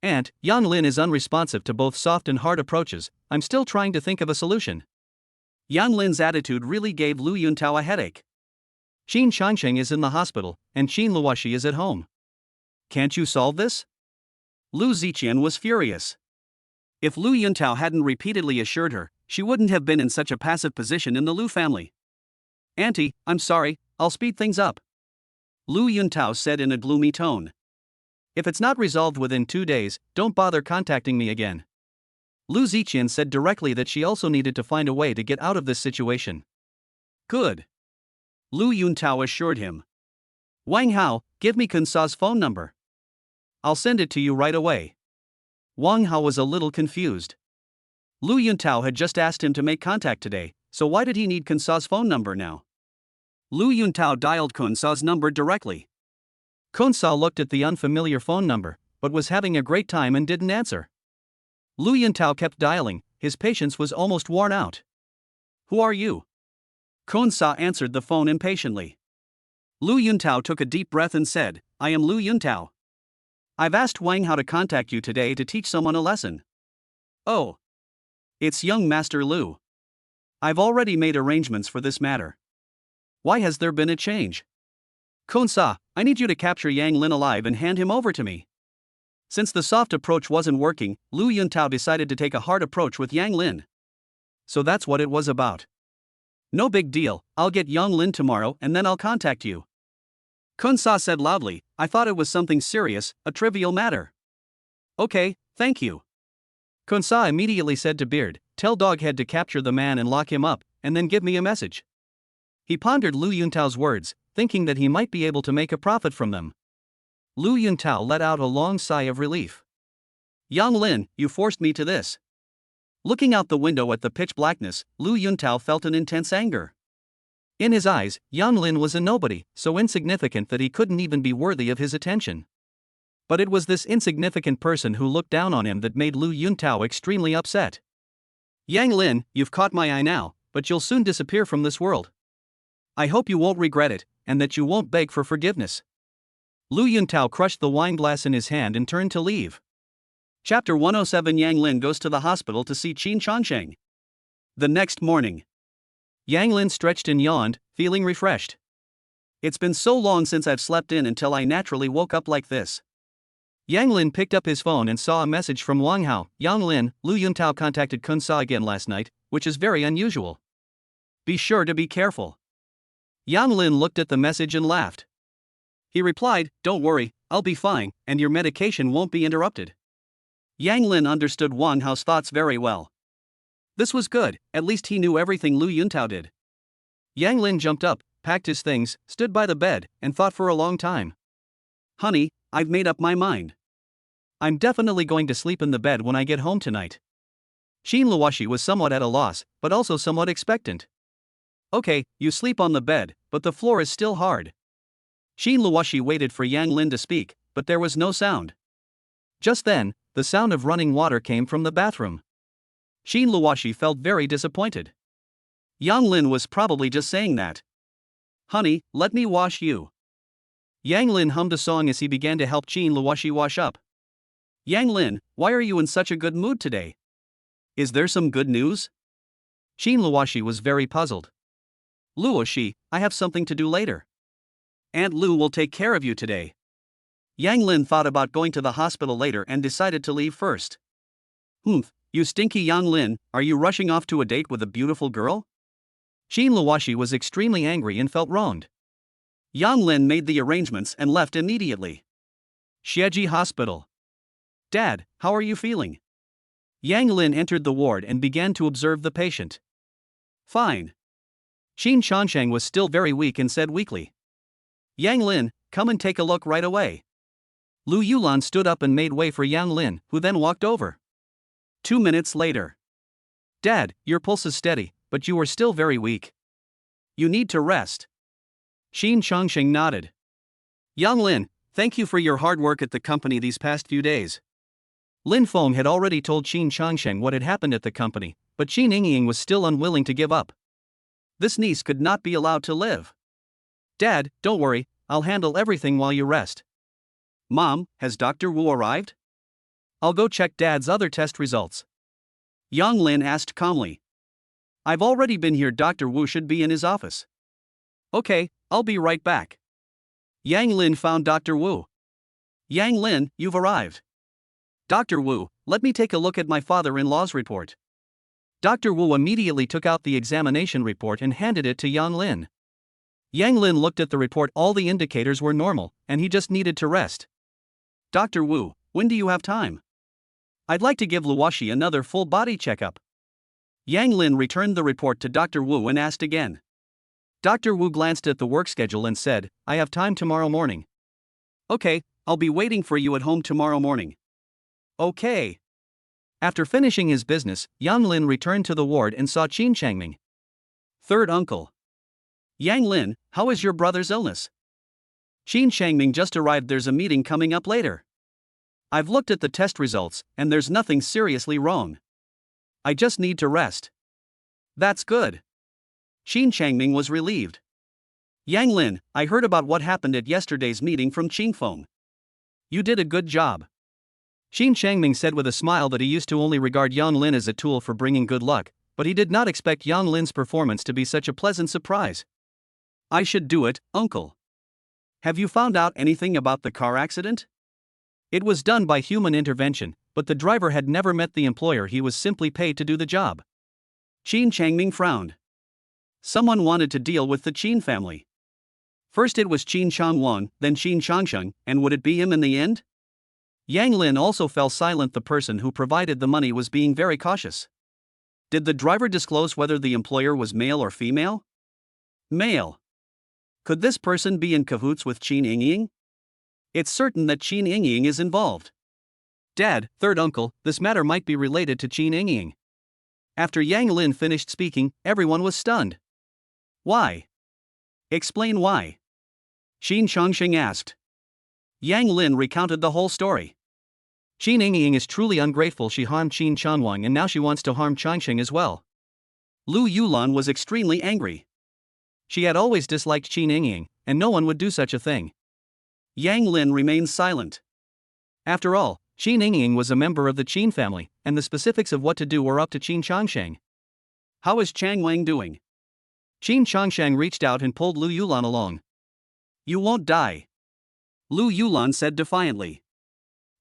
Aunt, Yang Lin is unresponsive to both soft and hard approaches. I'm still trying to think of a solution. Yang Lin's attitude really gave Lu Yuntao a headache. Qin Changsheng is in the hospital, and Qin Luoshi is at home. Can't you solve this? Lu Ziqian was furious. If Lu Yuntao hadn't repeatedly assured her, she wouldn't have been in such a passive position in the Lu family. Auntie, I'm sorry, I'll speed things up. Lu Yuntao said in a gloomy tone. If it's not resolved within 2 days, don't bother contacting me again. Lu Ziqian said directly that she also needed to find a way to get out of this situation. Good. Lu Yuntao assured him. Wang Hao, give me Kun Sa's phone number. I'll send it to you right away. Wang Hao was a little confused. Lu Yuntao had just asked him to make contact today, so why did he need Kun Sa's phone number now? Lu Yuntao dialed Kun Sa's number directly. Kun Sa looked at the unfamiliar phone number, but was having a great time and didn't answer. Lu Yuntao kept dialing, his patience was almost worn out. Who are you? Kun Sa answered the phone impatiently. Lu Yuntao took a deep breath and said, I am Lu Yuntao. I've asked Wang Hao to contact you today to teach someone a lesson. Oh. It's young Master Lu. I've already made arrangements for this matter. Why has there been a change? Kun Sa, I need you to capture Yang Lin alive and hand him over to me. Since the soft approach wasn't working, Lu Yuntao decided to take a hard approach with Yang Lin. So that's what it was about. No big deal, I'll get Yang Lin tomorrow and then I'll contact you. Kun Sa said loudly, I thought it was something serious, a trivial matter. Okay, thank you. Kun Sa immediately said to Beard, tell Doghead to capture the man and lock him up, and then give me a message. He pondered Lu Yuntao's words, thinking that he might be able to make a profit from them. Lu Yuntao let out a long sigh of relief. Yang Lin, you forced me to this. Looking out the window at the pitch blackness, Lu Yuntao felt an intense anger. In his eyes, Yang Lin was a nobody, so insignificant that he couldn't even be worthy of his attention. But it was this insignificant person who looked down on him that made Lu Yuntao extremely upset. Yang Lin, you've caught my eye now, but you'll soon disappear from this world. I hope you won't regret it, and that you won't beg for forgiveness. Lu Yuntao crushed the wine glass in his hand and turned to leave. Chapter 107. Yang Lin goes to the hospital to see Qin Changsheng. The next morning, Yang Lin stretched and yawned, feeling refreshed. It's been so long since I've slept in until I naturally woke up like this. Yang Lin picked up his phone and saw a message from Wang Hao. Yang Lin, Lu Yuntao contacted Kun Sa again last night, which is very unusual. Be sure to be careful. Yang Lin looked at the message and laughed. He replied, don't worry, I'll be fine, and your medication won't be interrupted. Yang Lin understood Wang Hao's thoughts very well. This was good, at least he knew everything Lu Yuntao did. Yang Lin jumped up, packed his things, stood by the bed, and thought for a long time. Honey, I've made up my mind. I'm definitely going to sleep in the bed when I get home tonight. Xin Luoshi was somewhat at a loss, but also somewhat expectant. Okay, you sleep on the bed, but the floor is still hard. Xin Luoshi waited for Yang Lin to speak, but there was no sound. Just then, the sound of running water came from the bathroom. Xin Luoshi felt very disappointed. Yang Lin was probably just saying that. Honey, let me wash you. Yang Lin hummed a song as he began to help Xin Luoshi wash up. Yang Lin, why are you in such a good mood today? Is there some good news? Xin Luoshi was very puzzled. Luoshi, I have something to do later. Aunt Lu will take care of you today. Yang Lin thought about going to the hospital later and decided to leave first. You stinky Yang Lin, are you rushing off to a date with a beautiful girl? Xin Luoshi was extremely angry and felt wronged. Yang Lin made the arrangements and left immediately. Xieji Hospital. Dad, how are you feeling? Yang Lin entered the ward and began to observe the patient. Fine. Xin Changsheng was still very weak and said weakly. Yang Lin, come and take a look right away. Lu Yulan stood up and made way for Yang Lin, who then walked over. 2 minutes later. Dad, your pulse is steady, but you are still very weak. You need to rest. Xin Changsheng nodded. Yang Lin, thank you for your hard work at the company these past few days. Lin Feng had already told Xin Changsheng what had happened at the company, but Qin Yingying was still unwilling to give up. This niece could not be allowed to live. Dad, don't worry, I'll handle everything while you rest. Mom, has Dr. Wu arrived? I'll go check Dad's other test results. Yang Lin asked calmly. I've already been here. Dr. Wu should be in his office. Okay, I'll be right back. Yang Lin found Dr. Wu. Yang Lin, you've arrived. Dr. Wu, let me take a look at my father-in-law's report. Dr. Wu immediately took out the examination report and handed it to Yang Lin. Yang Lin looked at the report. All the indicators were normal, and he just needed to rest. Dr. Wu, when do you have time? I'd like to give Luoshi another full body checkup. Yang Lin returned the report to Dr. Wu and asked again. Dr. Wu glanced at the work schedule and said, I have time tomorrow morning. Okay, I'll be waiting for you at home tomorrow morning. Okay. After finishing his business, Yang Lin returned to the ward and saw Qin Changming. Third uncle. Yang Lin, how is your brother's illness? Qin Changming just arrived. There's a meeting coming up later. I've looked at the test results, and there's nothing seriously wrong. I just need to rest. That's good. Qin Changming was relieved. Yang Lin, I heard about what happened at yesterday's meeting from Qingfeng. You did a good job. Qin Changming said with a smile that he used to only regard Yang Lin as a tool for bringing good luck, but he did not expect Yang Lin's performance to be such a pleasant surprise. I should do it, uncle. Have you found out anything about the car accident? It was done by human intervention, but the driver had never met the employer. He was simply paid to do the job. Qin Changming frowned. Someone wanted to deal with the Qin family. First it was Qin Changwang, then Qin Changsheng, and would it be him in the end? Yang Lin also fell silent. The person who provided the money was being very cautious. Did the driver disclose whether the employer was male or female? Male. Could this person be in cahoots with Qin Yingying? It's certain that Qin Yingying is involved. Dad, third uncle, this matter might be related to Qin Yingying. After Yang Lin finished speaking, everyone was stunned. Why? Explain why. Qin Changsheng asked. Yang Lin recounted the whole story. Qin Yingying is truly ungrateful. She harmed Qin Chanwang and now she wants to harm Changsheng as well. Lu Yulan was extremely angry. She had always disliked Qin Yingying, and no one would do such a thing. Yang Lin remained silent. After all, Qin Yingying was a member of the Qin family, and the specifics of what to do were up to Qin Changsheng. How is Chang Wang doing? Qin Changshang reached out and pulled Lu Yulan along. You won't die, Lu Yulan said defiantly.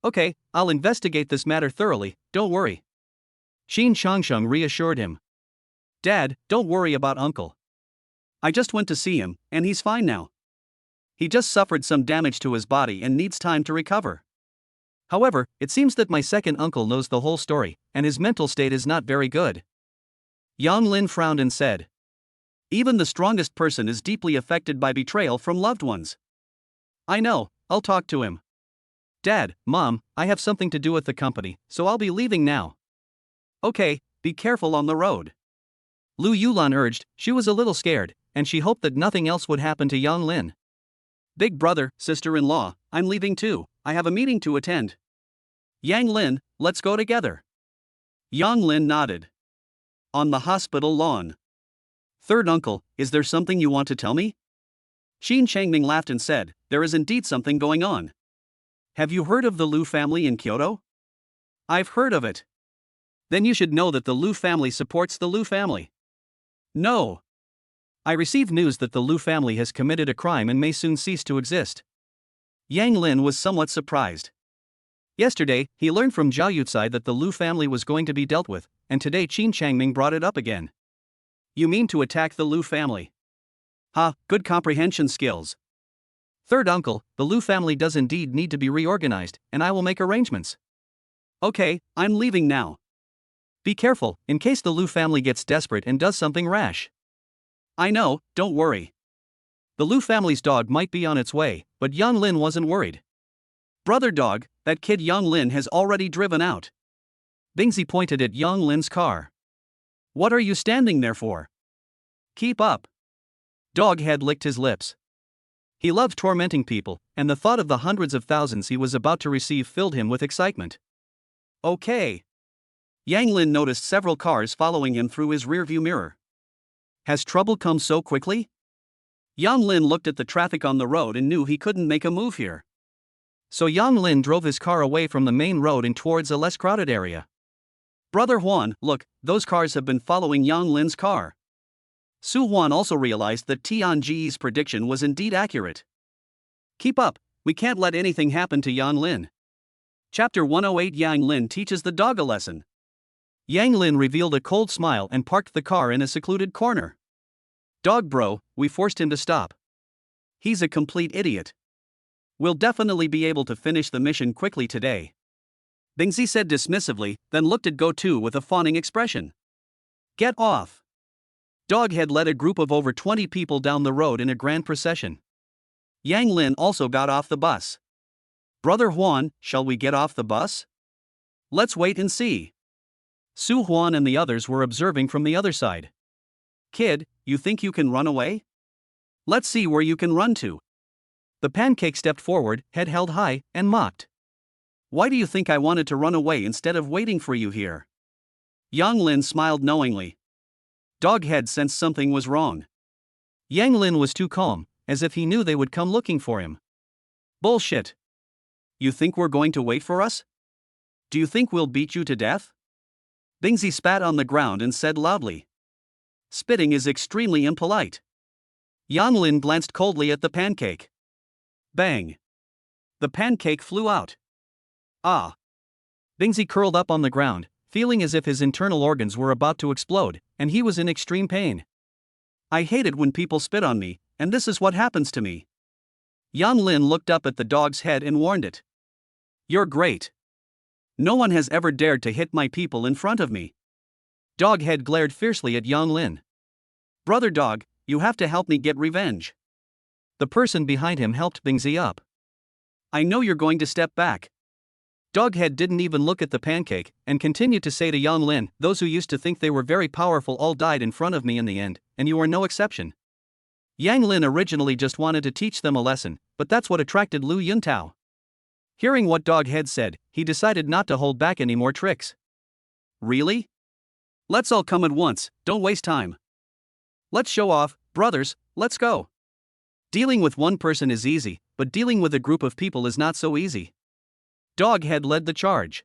Okay, I'll investigate this matter thoroughly, don't worry. Qin Changsheng reassured him. Dad, don't worry about Uncle. I just went to see him, and he's fine now. He just suffered some damage to his body and needs time to recover. However, it seems that my second uncle knows the whole story, and his mental state is not very good. Yang Lin frowned and said. Even the strongest person is deeply affected by betrayal from loved ones. I know, I'll talk to him. Dad, Mom, I have something to do at the company, so I'll be leaving now. Okay, be careful on the road. Lu Yulan urged. She was a little scared, and she hoped that nothing else would happen to Yang Lin. Big brother, sister-in-law, I'm leaving too, I have a meeting to attend. Yang Lin, let's go together. Yang Lin nodded. On the hospital lawn. Third uncle, is there something you want to tell me? Qin Changming laughed and said, there is indeed something going on. Have you heard of the Lu family in Kyoto? I've heard of it. Then you should know that the Lu family supports the Lu family. No. I received news that the Lu family has committed a crime and may soon cease to exist. Yang Lin was somewhat surprised. Yesterday, he learned from Zhao Yucai that the Lu family was going to be dealt with, and today Qin Changming brought it up again. You mean to attack the Lu family? Ha, good comprehension skills. Third uncle, the Lu family does indeed need to be reorganized, and I will make arrangements. Okay, I'm leaving now. Be careful, in case the Lu family gets desperate and does something rash. I know, don't worry. The Lu family's dog might be on its way, but Yang Lin wasn't worried. Brother dog, that kid Yang Lin has already driven out. Bingzi pointed at Yang Lin's car. What are you standing there for? Keep up. Doghead licked his lips. He loved tormenting people, and the thought of the hundreds of thousands he was about to receive filled him with excitement. Okay. Yang Lin noticed several cars following him through his rearview mirror. Has trouble come so quickly? Yang Lin looked at the traffic on the road and knew he couldn't make a move here. So Yang Lin drove his car away from the main road and towards a less crowded area. Brother Huan, look, those cars have been following Yang Lin's car. Su Huan also realized that Tianji's prediction was indeed accurate. Keep up, we can't let anything happen to Yang Lin. Chapter 108 Yang Lin teaches the dog a lesson. Yang Lin revealed a cold smile and parked the car in a secluded corner. Dog bro, we forced him to stop. He's a complete idiot. We'll definitely be able to finish the mission quickly today. Bingzi said dismissively, then looked at Go-Tu with a fawning expression. Get off. Doghead led a group of over 20 people down the road in a grand procession. Yang Lin also got off the bus. Brother Huan, shall we get off the bus? Let's wait and see. Su Huan and the others were observing from the other side. Kid, you think you can run away? Let's see where you can run to. The pancake stepped forward, head held high, and mocked. Why do you think I wanted to run away instead of waiting for you here? Yang Lin smiled knowingly. Doghead sensed something was wrong. Yang Lin was too calm, as if he knew they would come looking for him. Bullshit. You think we're going to wait for us? Do you think we'll beat you to death? Bingzi spat on the ground and said loudly. Spitting is extremely impolite. Yang Lin glanced coldly at the pancake. Bang. The pancake flew out. Ah. Bingzi curled up on the ground, feeling as if his internal organs were about to explode, and he was in extreme pain. I hate it when people spit on me, and this is what happens to me. Yang Lin looked up at the dog's head and warned it. You're great. No one has ever dared to hit my people in front of me. Doghead glared fiercely at Yang Lin. Brother dog, you have to help me get revenge. The person behind him helped Bingzi up. I know you're going to step back. Doghead didn't even look at the pancake, and continued to say to Yang Lin, those who used to think they were very powerful all died in front of me in the end, and you are no exception. Yang Lin originally just wanted to teach them a lesson, but that's what attracted Lu Yuntao. Hearing what Doghead said, he decided not to hold back any more tricks. Really? Let's all come at once, don't waste time. Let's show off, brothers, let's go. Dealing with one person is easy, but dealing with a group of people is not so easy. Doghead led the charge.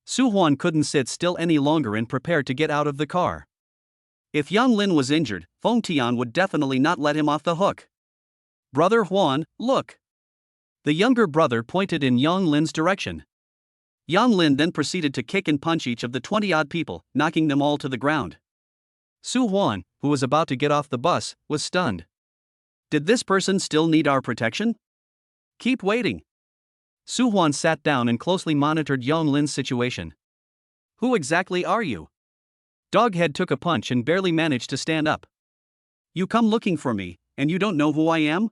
Su Huan couldn't sit still any longer and prepared to get out of the car. If Yang Lin was injured, Feng Tian would definitely not let him off the hook. Brother Huan, look. The younger brother pointed in Yang Lin's direction. Yang Lin then proceeded to kick and punch each of the 20-odd people, knocking them all to the ground. Su Huan, who was about to get off the bus, was stunned. Did this person still need our protection? Keep waiting. Su Huan sat down and closely monitored Yang Lin's situation. Who exactly are you? Doghead took a punch and barely managed to stand up. You come looking for me, and you don't know who I am?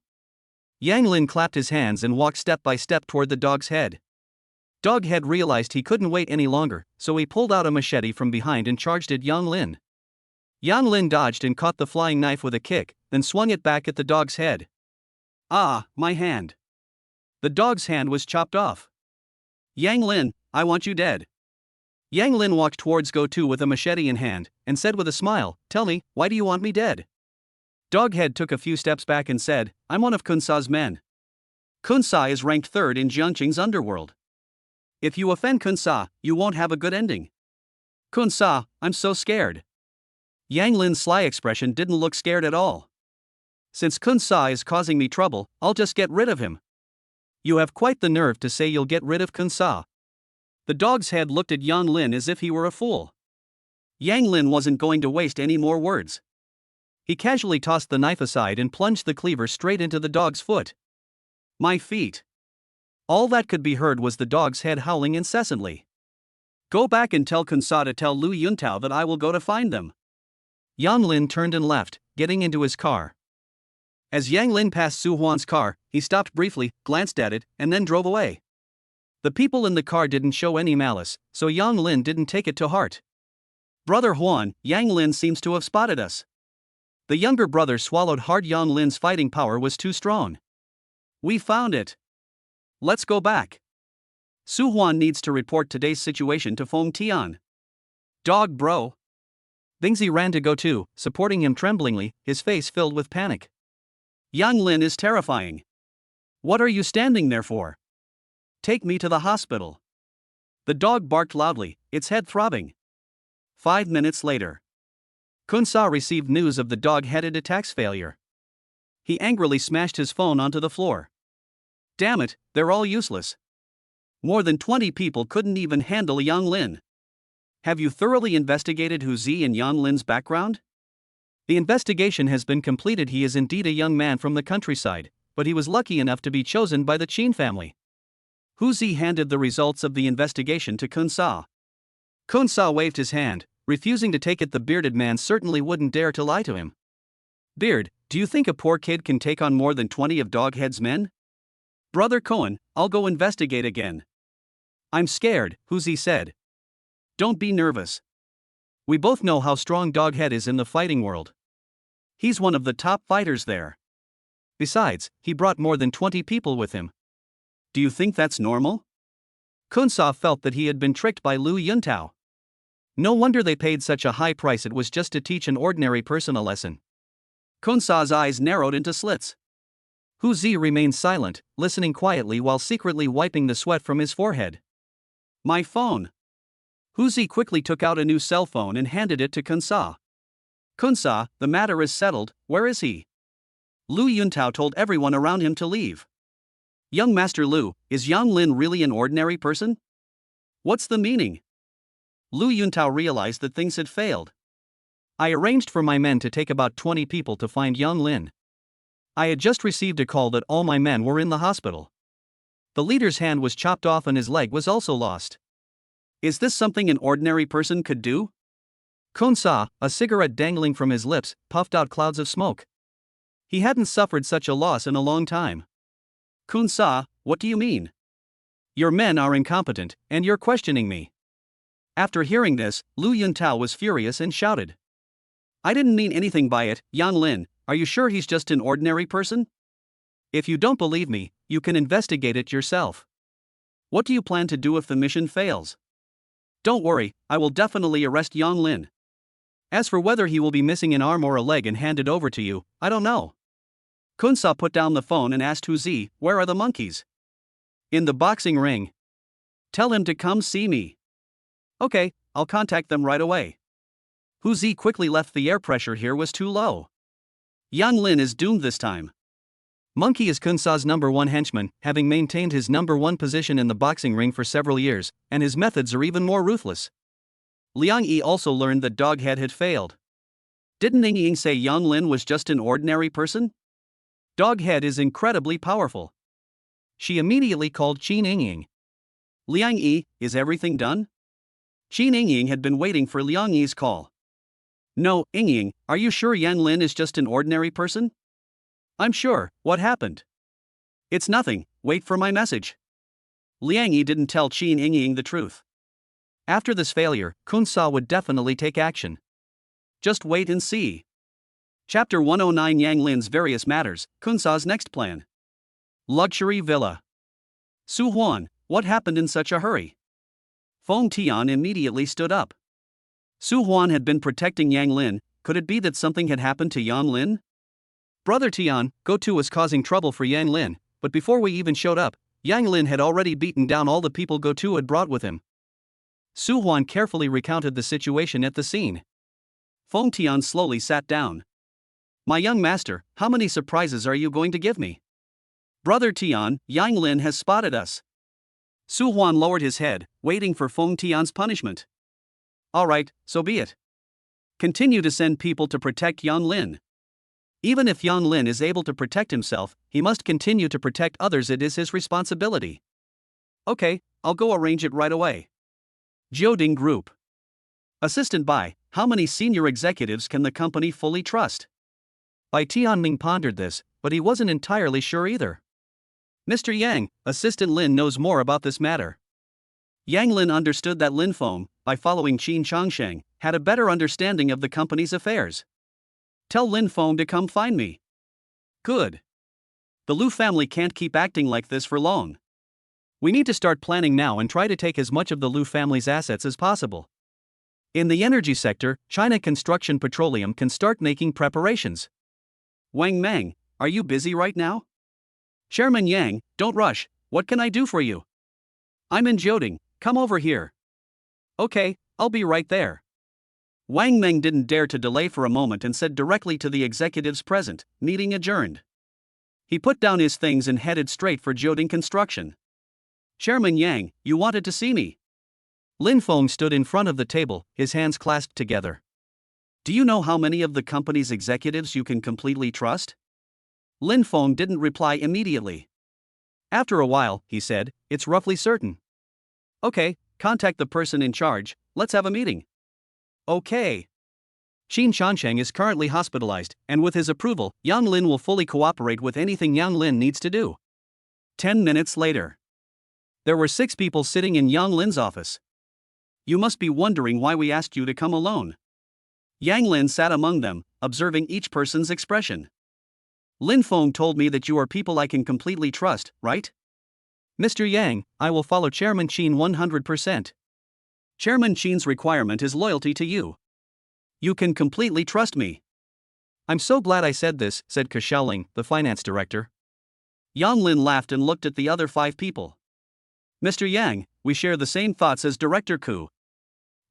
Yang Lin clapped his hands and walked step by step toward the dog's head. Doghead realized he couldn't wait any longer, so he pulled out a machete from behind and charged at Yang Lin. Yang Lin dodged and caught the flying knife with a kick, then swung it back at the dog's head. Ah, my hand. The dog's hand was chopped off. Yang Lin, I want you dead. Yang Lin walked towards Go-To with a machete in hand, and said with a smile, Tell me, why do you want me dead? Doghead took a few steps back and said, I'm one of Kunsa's men. Kunsa is ranked 3rd in Jiangqing's underworld. If you offend Kunsa, you won't have a good ending. Kunsa, I'm so scared. Yang Lin's sly expression didn't look scared at all. Since Kunsa is causing me trouble, I'll just get rid of him. You have quite the nerve to say you'll get rid of Kunsa. The dog's head looked at Yang Lin as if he were a fool. Yang Lin wasn't going to waste any more words. He casually tossed the knife aside and plunged the cleaver straight into the dog's foot. My feet. All that could be heard was the dog's head howling incessantly. Go back and tell Kunsa to tell Lu Yuntao that I will go to find them. Yang Lin turned and left, getting into his car. As Yang Lin passed Su Huan's car, he stopped briefly, glanced at it, and then drove away. The people in the car didn't show any malice, so Yang Lin didn't take it to heart. Brother Huan, Yang Lin seems to have spotted us. The younger brother swallowed hard. Yang Lin's fighting power was too strong. We found it. Let's go back. Su Huan needs to report today's situation to Feng Tian. Dog bro. Bingzi ran to Go-To, supporting him tremblingly, his face filled with panic. Yang Lin is terrifying. What are you standing there for? Take me to the hospital. The dog barked loudly, its head throbbing. 5 minutes later. Kunsa received news of the dog-headed attack's failure. He angrily smashed his phone onto the floor. Damn it, they're all useless. More than 20 people couldn't even handle Yang Lin. Have you thoroughly investigated Hu Zi and Yang Lin's background? The investigation has been completed. He is indeed a young man from the countryside, but he was lucky enough to be chosen by the Qin family. Hu Zi handed the results of the investigation to Kunsa. Kunsa waved his hand, refusing to take it. The bearded man certainly wouldn't dare to lie to him. Beard, do you think a poor kid can take on more than 20 of Doghead's men? Brother Cohen, I'll go investigate again. I'm scared, Hu Zi said. Don't be nervous. We both know how strong Doghead is in the fighting world. He's one of the top fighters there. Besides, he brought more than 20 people with him. Do you think that's normal? Kunsa felt that he had been tricked by Lu Yuntao. No wonder they paid such a high price. It was just to teach an ordinary person a lesson. Kunsa's eyes narrowed into slits. Hu Zi remained silent, listening quietly while secretly wiping the sweat from his forehead. My phone. Hu Zi quickly took out a new cell phone and handed it to Kunsa. Kunsa, the matter is settled, where is he? Lu Yuntao told everyone around him to leave. Young Master Lu, is Yang Lin really an ordinary person? What's the meaning? Lu Yuntao realized that things had failed. I arranged for my men to take about 20 people to find Yang Lin. I had just received a call that all my men were in the hospital. The leader's hand was chopped off and his leg was also lost. Is this something an ordinary person could do? Kunsa, a cigarette dangling from his lips, puffed out clouds of smoke. He hadn't suffered such a loss in a long time. Kunsa, what do you mean? Your men are incompetent, and you're questioning me. After hearing this, Lu Yuntao was furious and shouted. I didn't mean anything by it. Yang Lin, are you sure he's just an ordinary person? If you don't believe me, you can investigate it yourself. What do you plan to do if the mission fails? Don't worry, I will definitely arrest Yang Lin. As for whether he will be missing an arm or a leg and handed over to you, I don't know. Kunsa put down the phone and asked Hu Zi, where are the monkeys? In the boxing ring. Tell him to come see me. Okay, I'll contact them right away. Hu Zi quickly left. The air pressure here was too low. Yang Lin is doomed this time. Monkey is Kun Sa's #1 henchman, having maintained his #1 position in the boxing ring for several years, and his methods are even more ruthless. Liang Yi also learned that Doghead had failed. Didn't Ning Ying say Yang Lin was just an ordinary person? Doghead is incredibly powerful. She immediately called Qin Ying. Liang Yi, is everything done? Qin Ying had been waiting for Liang Yi's call. No, Ying, are you sure Yang Lin is just an ordinary person? I'm sure. What happened? It's nothing, wait for my message. Liang Yi didn't tell Qin Ying the truth. After this failure, Kun Sa would definitely take action. Just wait and see. Chapter 109 Yang Lin's various matters, Kun Sa's next plan. Luxury villa. Su Huan, what happened in such a hurry? Feng Tian immediately stood up. Su Huan had been protecting Yang Lin. Could it be that something had happened to Yang Lin? Brother Tian, Gotu was causing trouble for Yang Lin, but before we even showed up, Yang Lin had already beaten down all the people Gotu had brought with him. Su Huan carefully recounted the situation at the scene. Feng Tian slowly sat down. My young master, how many surprises are you going to give me? Brother Tian, Yang Lin has spotted us. Su Huan lowered his head, waiting for Feng Tian's punishment. Alright, so be it. Continue to send people to protect Yang Lin. Even if Yang Lin is able to protect himself, he must continue to protect others. It is his responsibility. Okay, I'll go arrange it right away. Jioding Group. Assistant Bai, how many senior executives can the company fully trust? Bai Tianming pondered this, but he wasn't entirely sure either. Mr. Yang, Assistant Lin knows more about this matter. Yang Lin understood that Lin Feng, by following Qin Changsheng, had a better understanding of the company's affairs. Tell Lin Feng to come find me. Good. The Lu family can't keep acting like this for long. We need to start planning now and try to take as much of the Lu family's assets as possible. In the energy sector, China Construction Petroleum can start making preparations. Wang Meng, are you busy right now? Chairman Yang, don't rush, what can I do for you? I'm in Jioding, come over here. Okay, I'll be right there. Wang Meng didn't dare to delay for a moment and said directly to the executives present, meeting adjourned. He put down his things and headed straight for Jioding Construction. Chairman Yang, you wanted to see me. Lin Feng stood in front of the table, his hands clasped together. Do you know how many of the company's executives you can completely trust? Lin Feng didn't reply immediately. After a while, he said, it's roughly certain. Okay, contact the person in charge, let's have a meeting. Okay. Qin Shansheng is currently hospitalized, and with his approval, Yang Lin will fully cooperate with anything Yang Lin needs to do. 10 minutes later. There were 6 people sitting in Yang Lin's office. You must be wondering why we asked you to come alone. Yang Lin sat among them, observing each person's expression. Lin Feng told me that you are people I can completely trust, right? Mr. Yang, I will follow Chairman Qin 100%. Chairman Qin's requirement is loyalty to you. You can completely trust me. I'm so glad I said this, said Xiaoling, the finance director. Yang Lin laughed and looked at the other 5 people. Mr. Yang, we share the same thoughts as Director Ku.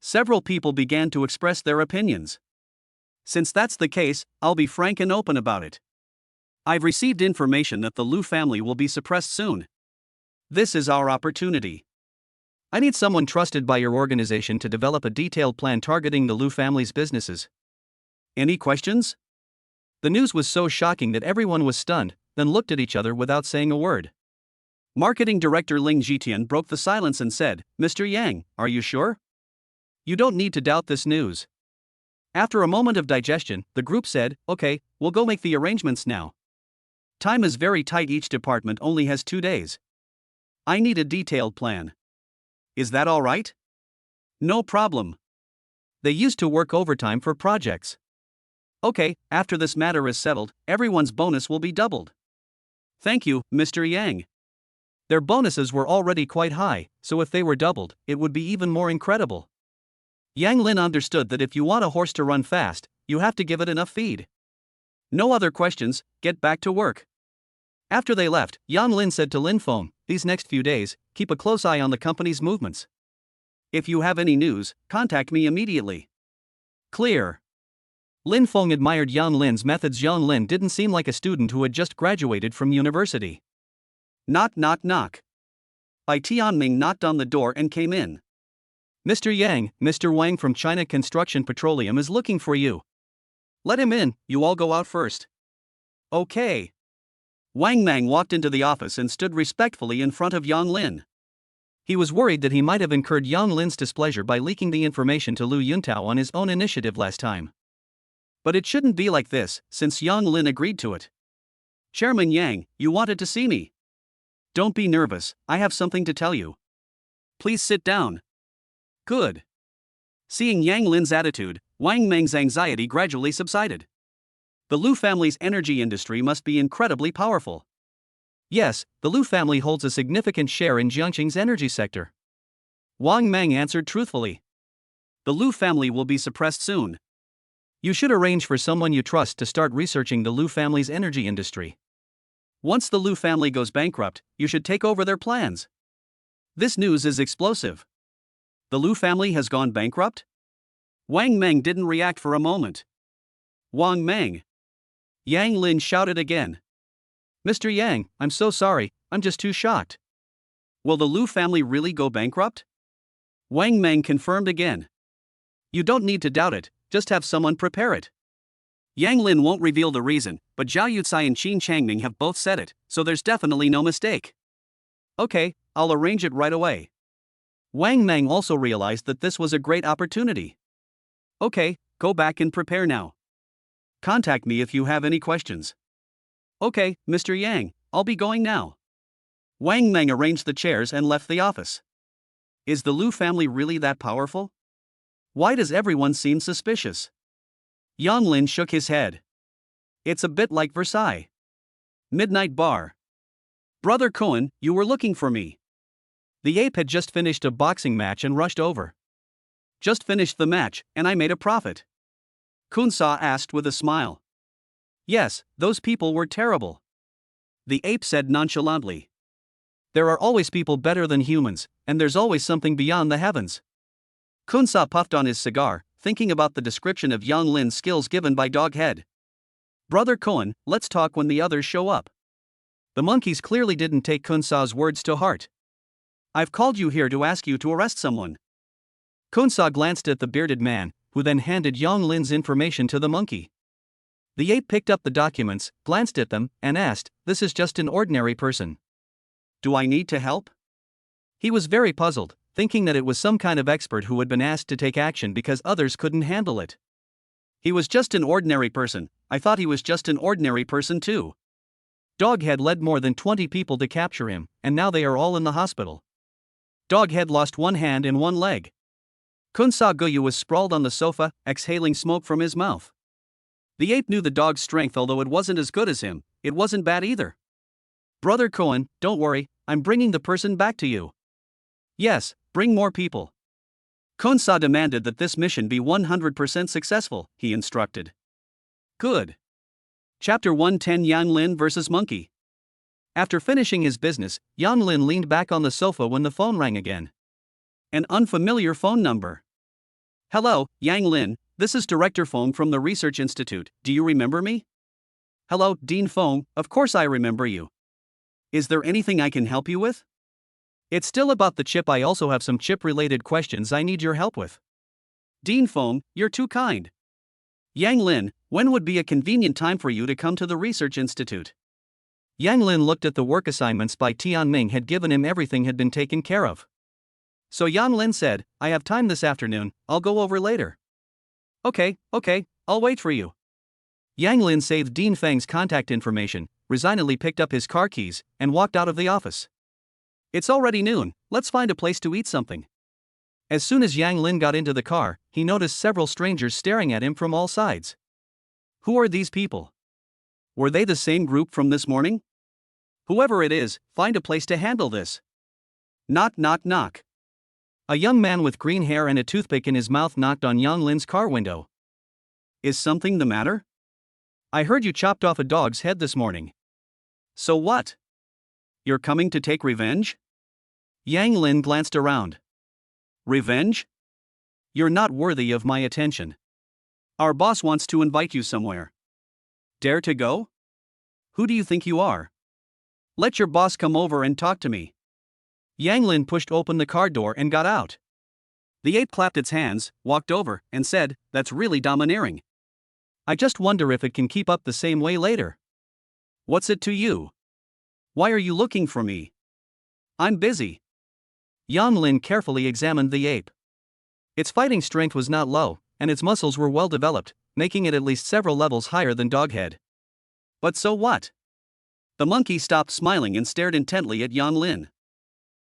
Several people began to express their opinions. Since that's the case, I'll be frank and open about it. I've received information that the Lu family will be suppressed soon. This is our opportunity. I need someone trusted by your organization to develop a detailed plan targeting the Lu family's businesses. Any questions? The news was so shocking that everyone was stunned, then looked at each other without saying a word. Marketing Director Ling Jitian broke the silence and said, Mr. Yang, are you sure? You don't need to doubt this news. After a moment of digestion, the group said, okay, we'll go make the arrangements now. Time is very tight, each department only has 2 days. I need a detailed plan. Is that all right? No problem. They used to work overtime for projects. Okay, after this matter is settled, everyone's bonus will be doubled. Thank you, Mr. Yang. Their bonuses were already quite high, so if they were doubled, it would be even more incredible. Yang Lin understood that if you want a horse to run fast, you have to give it enough feed. No other questions, get back to work. After they left, Yang Lin said to Lin Feng, these next few days, keep a close eye on the company's movements. If you have any news, contact me immediately. Clear. Lin Feng admired Yang Lin's methods. Yang Lin didn't seem like a student who had just graduated from university. Knock knock knock. Bai Tianming knocked on the door and came in. Mr. Yang, Mr. Wang from China Construction Petroleum is looking for you. Let him in, you all go out first. Okay. Wang Mang walked into the office and stood respectfully in front of Yang Lin. He was worried that he might have incurred Yang Lin's displeasure by leaking the information to Lu Yuntao on his own initiative last time. But it shouldn't be like this, since Yang Lin agreed to it. Chairman Yang, you wanted to see me. Don't be nervous, I have something to tell you. Please sit down. Good. Seeing Yang Lin's attitude, Wang Meng's anxiety gradually subsided. The Lu family's energy industry must be incredibly powerful. Yes, the Lu family holds a significant share in Jiangxing's energy sector. Wang Meng answered truthfully. The Lu family will be suppressed soon. You should arrange for someone you trust to start researching the Lu family's energy industry. Once the Lu family goes bankrupt, you should take over their plans. This news is explosive. The Lu family has gone bankrupt? Wang Meng didn't react for a moment. Wang Meng. Yang Lin shouted again. Mr. Yang, I'm so sorry, I'm just too shocked. Will the Lu family really go bankrupt? Wang Meng confirmed again. You don't need to doubt it, just have someone prepare it. Yang Lin won't reveal the reason, but Zhao Yucai and Qin Changming have both said it, so there's definitely no mistake. Okay, I'll arrange it right away. Wang Meng also realized that this was a great opportunity. Okay, go back and prepare now. Contact me if you have any questions. Okay, Mr. Yang, I'll be going now. Wang Meng arranged the chairs and left the office. Is the Lu family really that powerful? Why does everyone seem suspicious? Yang Lin shook his head. It's a bit like Versailles. Midnight bar. Brother Cohen, you were looking for me. The ape had just finished a boxing match and rushed over. Just finished the match, and I made a profit. Kunsa asked with a smile. Yes, those people were terrible. The ape said nonchalantly. There are always people better than humans, and there's always something beyond the heavens. Kunsa puffed on his cigar, thinking about the description of Yang Lin's skills given by Doghead. Brother Cohen, let's talk when the others show up. The monkeys clearly didn't take Kunsa's words to heart. I've called you here to ask you to arrest someone. Kunsa glanced at the bearded man, who then handed Yang Lin's information to the monkey. The ape picked up the documents, glanced at them, and asked, "This is just an ordinary person. Do I need to help?" He was very puzzled, thinking that it was some kind of expert who had been asked to take action because others couldn't handle it. He was just an ordinary person, I thought he was just an ordinary person too. Doghead led more than 20 people to capture him, and now they are all in the hospital. Doghead lost one hand and one leg. Kunsa Guyu was sprawled on the sofa, exhaling smoke from his mouth. The ape knew the dog's strength, although it wasn't as good as him, it wasn't bad either. Brother Cohen, don't worry, I'm bringing the person back to you. Yes, bring more people. Kunsa demanded that this mission be 100% successful, he instructed. Good. Chapter 110 Yang Lin vs. Monkey. After finishing his business, Yang Lin leaned back on the sofa when the phone rang again. An unfamiliar phone number. Hello, Yang Lin, this is Director Feng from the Research Institute, do you remember me? Hello, Dean Feng, of course I remember you. Is there anything I can help you with? It's still about the chip. I also have some chip-related questions I need your help with. Dean Feng, you're too kind. Yang Lin, when would be a convenient time for you to come to the Research Institute? Yang Lin looked at the work assignments Bai Tianming had given him. Everything had been taken care of. So Yang Lin said, I have time this afternoon, I'll go over later. Okay, I'll wait for you. Yang Lin saved Dean Feng's contact information, resignedly picked up his car keys, and walked out of the office. It's already noon, let's find a place to eat something. As soon as Yang Lin got into the car, he noticed several strangers staring at him from all sides. Who are these people? Were they the same group from this morning? Whoever it is, find a place to handle this. Knock knock knock. A young man with green hair and a toothpick in his mouth knocked on Yang Lin's car window. Is something the matter? I heard you chopped off a dog's head this morning. So what? You're coming to take revenge? Yang Lin glanced around. Revenge? You're not worthy of my attention. Our boss wants to invite you somewhere. Dare to go? Who do you think you are? Let your boss come over and talk to me. Yang Lin pushed open the car door and got out. The ape clapped its hands, walked over, and said, "That's really domineering. I just wonder if it can keep up the same way later." "What's it to you? Why are you looking for me?" "I'm busy." Yang Lin carefully examined the ape. Its fighting strength was not low, and its muscles were well developed, making it at least several levels higher than Doghead. But so what? The monkey stopped smiling and stared intently at Yang Lin.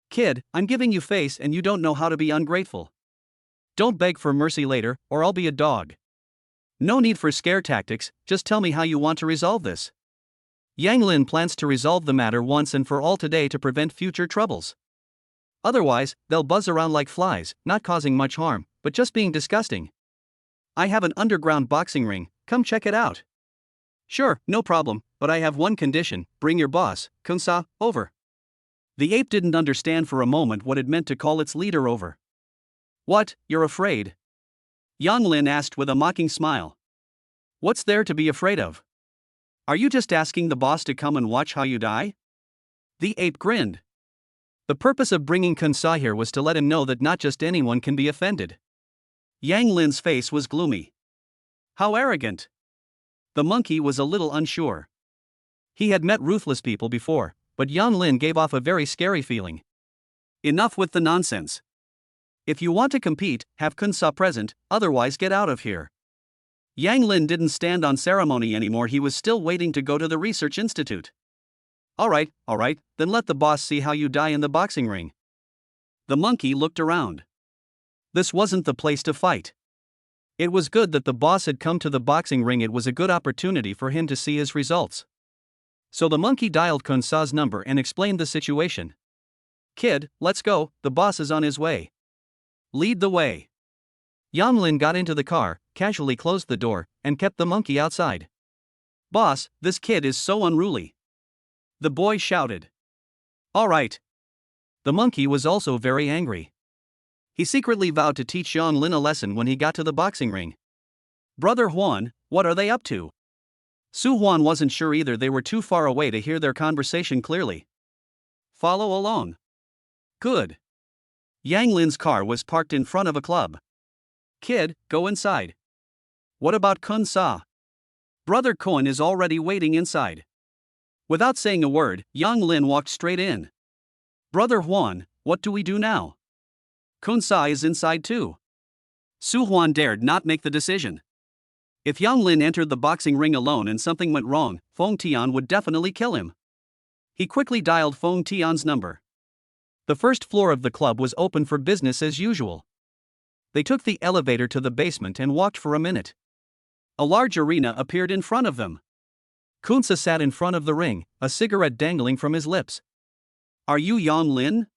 "Kid, I'm giving you face and you don't know how to be ungrateful. Don't beg for mercy later, or I'll be a dog. No need for scare tactics, just tell me how you want to resolve this." Yang Lin plans to resolve the matter once and for all today to prevent future troubles. Otherwise, they'll buzz around like flies, not causing much harm, but just being disgusting. "I have an underground boxing ring, come check it out." "Sure, no problem, but I have one condition, bring your boss, Kunsa, over." The ape didn't understand for a moment what it meant to call its leader over. "What, you're afraid?" Yang Lin asked with a mocking smile. "What's there to be afraid of? Are you just asking the boss to come and watch how you die?" The ape grinned. The purpose of bringing Kunsa here was to let him know that not just anyone can be offended. Yang Lin's face was gloomy. How arrogant! The monkey was a little unsure. He had met ruthless people before, but Yang Lin gave off a very scary feeling. Enough with the nonsense. If you want to compete, have Kunsa present, otherwise get out of here. Yang Lin didn't stand on ceremony anymore, he was still waiting to go to the research institute. Alright, then let the boss see how you die in the boxing ring." The monkey looked around. This wasn't the place to fight. It was good that the boss had come to the boxing ring, it was a good opportunity for him to see his results. So the monkey dialed Kunsa's number and explained the situation. "Kid, let's go, the boss is on his way. Lead the way." Yang Lin got into the car, casually closed the door, and kept the monkey outside. "Boss, this kid is so unruly," the boy shouted. "Alright." The monkey was also very angry. He secretly vowed to teach Yang Lin a lesson when he got to the boxing ring. "Brother Huan, what are they up to?" Su Huan wasn't sure either, they were too far away to hear their conversation clearly. "Follow along." "Good." Yang Lin's car was parked in front of a club. "Kid, go inside." "What about Kunsa?" "Brother Koan is already waiting inside." Without saying a word, Yang Lin walked straight in. "Brother Huan, what do we do now?" "Kunsa is inside too." Su Huan dared not make the decision. If Yang Lin entered the boxing ring alone and something went wrong, Feng Tian would definitely kill him. He quickly dialed Feng Tian's number. The first floor of the club was open for business as usual. They took the elevator to the basement and walked for a minute. A large arena appeared in front of them. Kunsa sat in front of the ring, a cigarette dangling from his lips. "Are you Yang Lin?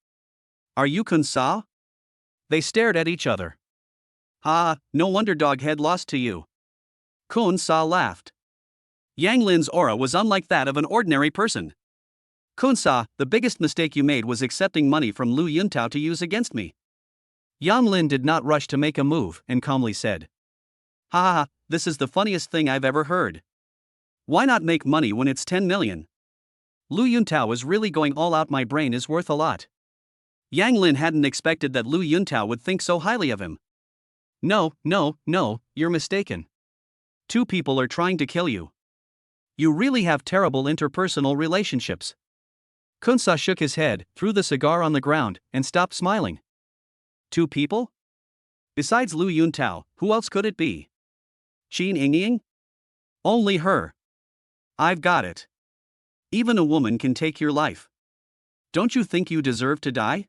Are you Kunsa?" They stared at each other. "Ha, no wonder Doghead lost to you." Kunsa laughed. Yang Lin's aura was unlike that of an ordinary person. "Kunsa, the biggest mistake you made was accepting money from Lu Yuntao to use against me." Yang Lin did not rush to make a move and calmly said, "Ha ha ha, this is the funniest thing I've ever heard. Why not make money when it's 10 million? Lu Yuntao is really going all out, my brain is worth a lot." Yang Lin hadn't expected that Lu Yuntao would think so highly of him. No, you're mistaken. Two people are trying to kill you. You really have terrible interpersonal relationships." Kunsa shook his head, threw the cigar on the ground, and stopped smiling. "Two people? Besides Lu Yuntao, who else could it be? Qin Yingying? Only her. I've got it. Even a woman can take your life. Don't you think you deserve to die?"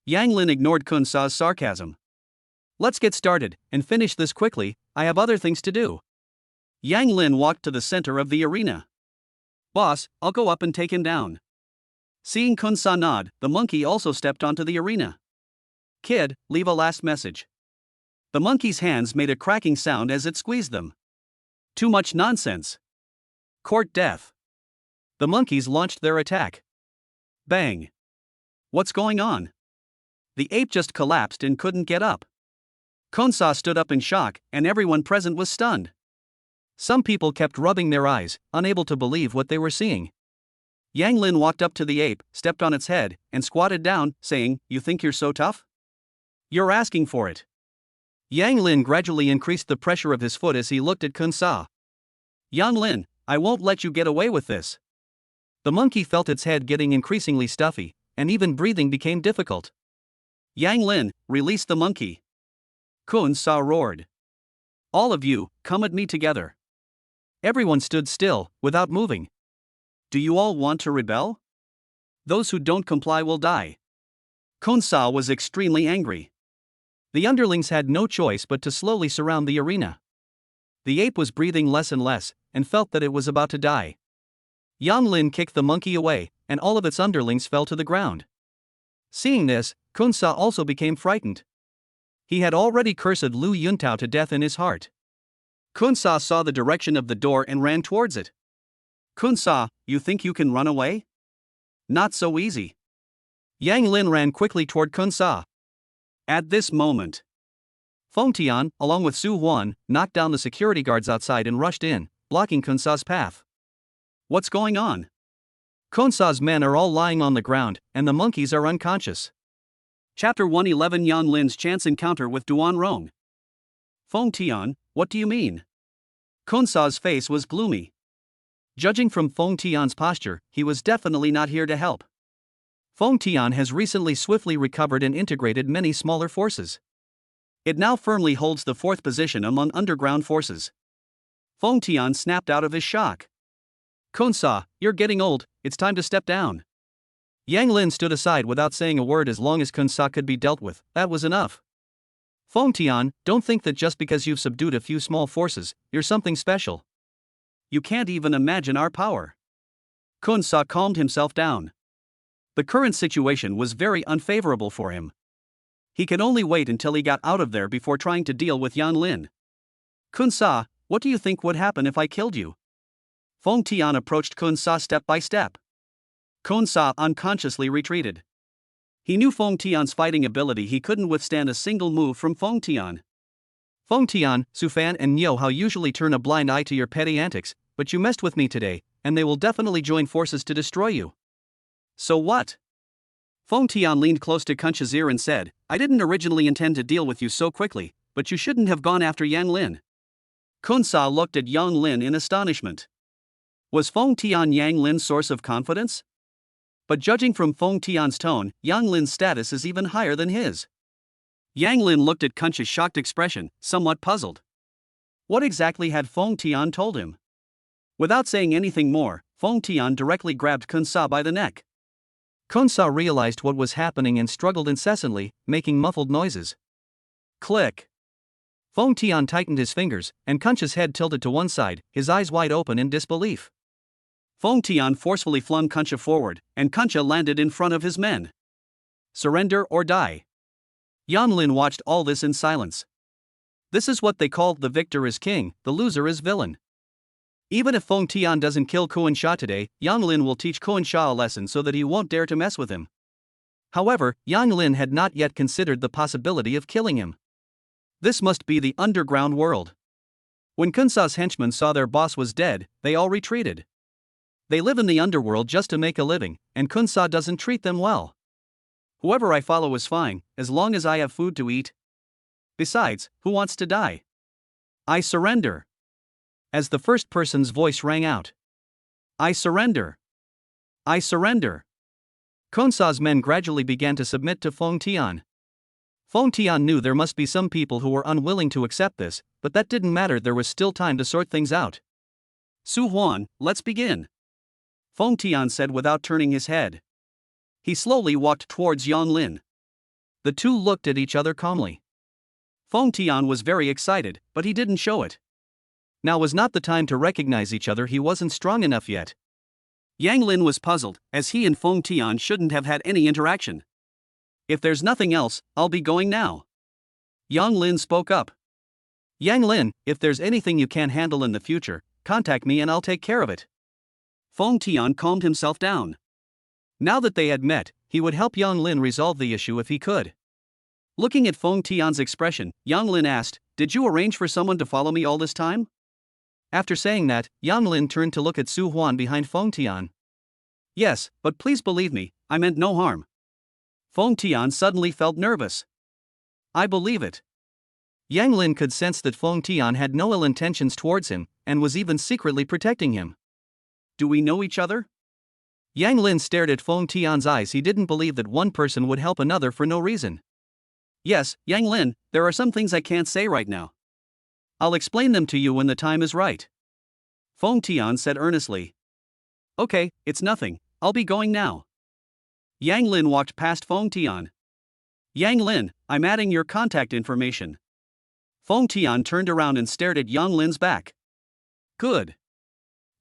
Yang Lin ignored Kunsa's sarcasm. "Let's get started, and finish this quickly, I have other things to do." Yang Lin walked to the center of the arena. "Boss, I'll go up and take him down." Seeing Kunsa nod, the monkey also stepped onto the arena. "Kid, leave a last message." The monkey's hands made a cracking sound as it squeezed them. Too much nonsense. Court death. The monkeys launched their attack. Bang. What's going on? The ape just collapsed and couldn't get up. Konsa stood up in shock, and everyone present was stunned. Some people kept rubbing their eyes, unable to believe what they were seeing. Yang Lin walked up to the ape, stepped on its head, and squatted down, saying, "You think you're so tough? You're asking for it." Yang Lin gradually increased the pressure of his foot as he looked at Kunsa. "Yang Lin, I won't let you get away with this." The monkey felt its head getting increasingly stuffy, and even breathing became difficult. "Yang Lin, release the monkey." Kunsa roared. "All of you, come at me together." Everyone stood still, without moving. "Do you all want to rebel? Those who don't comply will die." Kunsa was extremely angry. The underlings had no choice but to slowly surround the arena. The ape was breathing less and less, and felt that it was about to die. Yang Lin kicked the monkey away, and all of its underlings fell to the ground. Seeing this, Kunsa also became frightened. He had already cursed Lu Yuntao to death in his heart. Kunsa saw the direction of the door and ran towards it. "Kunsa, you think you can run away? Not so easy." Yang Lin ran quickly toward Kunsa. At this moment, Feng Tian, along with Su Huan, knocked down the security guards outside and rushed in, blocking Kunsa's path. "What's going on?" "Kunsa's men are all lying on the ground, and the monkeys are unconscious." Chapter 111 Yan Lin's chance encounter with Duan Rong. "Feng Tian, what do you mean?" Kunsa's face was gloomy. Judging from Feng Tian's posture, he was definitely not here to help. Feng Tian has recently swiftly recovered and integrated many smaller forces. It now firmly holds the fourth position among underground forces. Feng Tian snapped out of his shock. "Kunsa, you're getting old, it's time to step down." Yang Lin stood aside without saying a word. As long as Kunsa could be dealt with, that was enough. "Feng Tian, don't think that just because you've subdued a few small forces, you're something special. You can't even imagine our power." Kunsa calmed himself down. The current situation was very unfavorable for him. He could only wait until he got out of there before trying to deal with Yan Lin. "Kunsa, what do you think would happen if I killed you?" Feng Tian approached Kunsa step by step. Kunsa unconsciously retreated. He knew Feng Tian's fighting ability. He couldn't withstand a single move from Feng Tian. "Feng Tian, Su Fan and Niu Hao usually turn a blind eye to your petty antics, but you messed with me today, and they will definitely join forces to destroy you." "So what?" Feng Tian leaned close to Kunsa's ear and said, "I didn't originally intend to deal with you so quickly, but you shouldn't have gone after Yang Lin." Kunsa looked at Yang Lin in astonishment. Was Feng Tian Yang Lin's source of confidence? But judging from Feng Tian's tone, Yang Lin's status is even higher than his. Yang Lin looked at Kunsa's shocked expression, somewhat puzzled. What exactly had Feng Tian told him? Without saying anything more, Feng Tian directly grabbed Kunsa by the neck. Kunsa realized what was happening and struggled incessantly, making muffled noises. Click. Feng Tian tightened his fingers, and Kunsa's head tilted to one side, his eyes wide open in disbelief. Feng Tian forcefully flung Kunsa forward, and Kunsa landed in front of his men. Surrender or die. Yan Lin watched all this in silence. This is what they called the victor is king, the loser is villain. Even if Feng Tian doesn't kill Kuan-sha today, Yang Lin will teach Kuan-sha a lesson so that he won't dare to mess with him. However, Yang Lin had not yet considered the possibility of killing him. This must be the underground world. When Kunsa's henchmen saw their boss was dead, they all retreated. They live in the underworld just to make a living, and Kunsa doesn't treat them well. Whoever I follow is fine, as long as I have food to eat. Besides, who wants to die? I surrender. As the first person's voice rang out. I surrender. I surrender. Kunsa's men gradually began to submit to Feng Tian. Feng Tian knew there must be some people who were unwilling to accept this, but that didn't matter. There was still time to sort things out. Su Huan, let's begin. Feng Tian said without turning his head. He slowly walked towards Yang Lin. The two looked at each other calmly. Feng Tian was very excited, but he didn't show it. Now was not the time to recognize each other. He wasn't strong enough yet. Yang Lin was puzzled, as he and Feng Tian shouldn't have had any interaction. If there's nothing else, I'll be going now. Yang Lin spoke up. Yang Lin, if there's anything you can't handle in the future, contact me and I'll take care of it. Feng Tian calmed himself down. Now that they had met, he would help Yang Lin resolve the issue if he could. Looking at Feng Tian's expression, Yang Lin asked, "Did you arrange for someone to follow me all this time?" After saying that, Yang Lin turned to look at Su Huan behind Feng Tian. "Yes, but please believe me, I meant no harm." Feng Tian suddenly felt nervous. "I believe it." Yang Lin could sense that Feng Tian had no ill intentions towards him, and was even secretly protecting him. "Do we know each other?" Yang Lin stared at Feng Tian's eyes. He didn't believe that one person would help another for no reason. "Yes, Yang Lin, there are some things I can't say right now. I'll explain them to you when the time is right," Feng Tian said earnestly. "Okay, it's nothing, I'll be going now." Yang Lin walked past Feng Tian. "Yang Lin, I'm adding your contact information." Feng Tian turned around and stared at Yang Lin's back. "Good."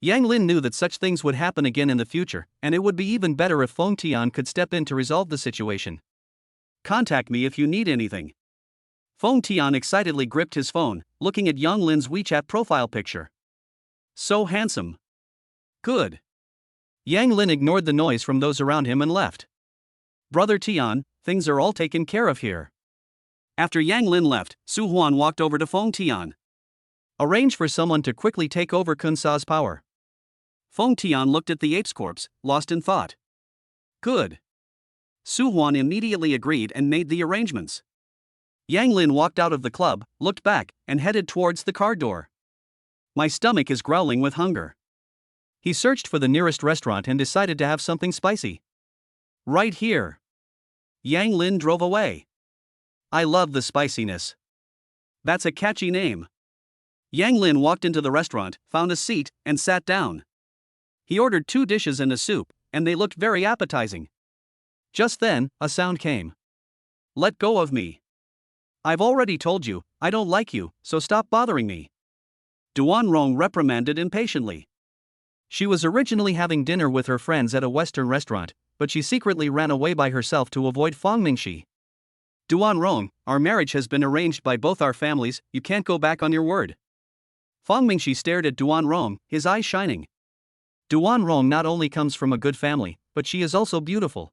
Yang Lin knew that such things would happen again in the future, and it would be even better if Feng Tian could step in to resolve the situation. "Contact me if you need anything." Feng Tian excitedly gripped his phone, looking at Yang Lin's WeChat profile picture. "So handsome." "Good." Yang Lin ignored the noise from those around him and left. "Brother Tian, things are all taken care of here." After Yang Lin left, Su Huan walked over to Feng Tian. "Arrange for someone to quickly take over Kun Sa's power." Feng Tian looked at the ape's corpse, lost in thought. "Good." Su Huan immediately agreed and made the arrangements. Yang Lin walked out of the club, looked back, and headed towards the car door. "My stomach is growling with hunger." He searched for the nearest restaurant and decided to have something spicy. "Right here." Yang Lin drove away. "I love the spiciness." "That's a catchy name." Yang Lin walked into the restaurant, found a seat, and sat down. He ordered 2 dishes and a soup, and they looked very appetizing. Just then, a sound came. "Let go of me. I've already told you, I don't like you, so stop bothering me." Duan Rong reprimanded impatiently. She was originally having dinner with her friends at a Western restaurant, but she secretly ran away by herself to avoid Fang Mingxi. "Duan Rong, our marriage has been arranged by both our families, you can't go back on your word." Fang Mingxi stared at Duan Rong, his eyes shining. Duan Rong not only comes from a good family, but she is also beautiful.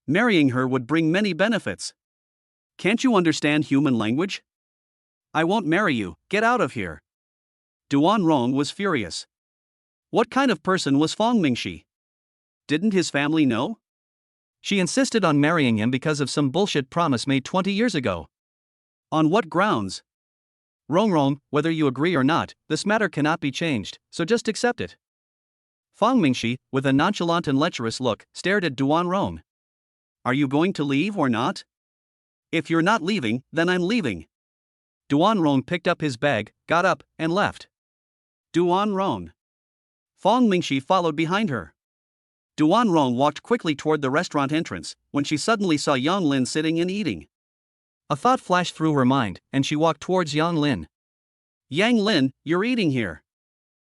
Marrying her would bring many benefits. Can't you understand human language? "I won't marry you, get out of here." Duan Rong was furious. What kind of person was Fang Mingxi? Didn't his family know? She insisted on marrying him because of some bullshit promise made 20 years ago. On what grounds? "Rong, whether you agree or not, this matter cannot be changed, so just accept it." Fang Mingxi, with a nonchalant and lecherous look, stared at Duan Rong. "Are you going to leave or not?" "If you're not leaving, then I'm leaving." Duan Rong picked up his bag, got up, and left. Duan Rong. Fang Mingxi followed behind her. Duan Rong walked quickly toward the restaurant entrance, when she suddenly saw Yang Lin sitting and eating. A thought flashed through her mind, and she walked towards Yang Lin. "Yang Lin, you're eating here."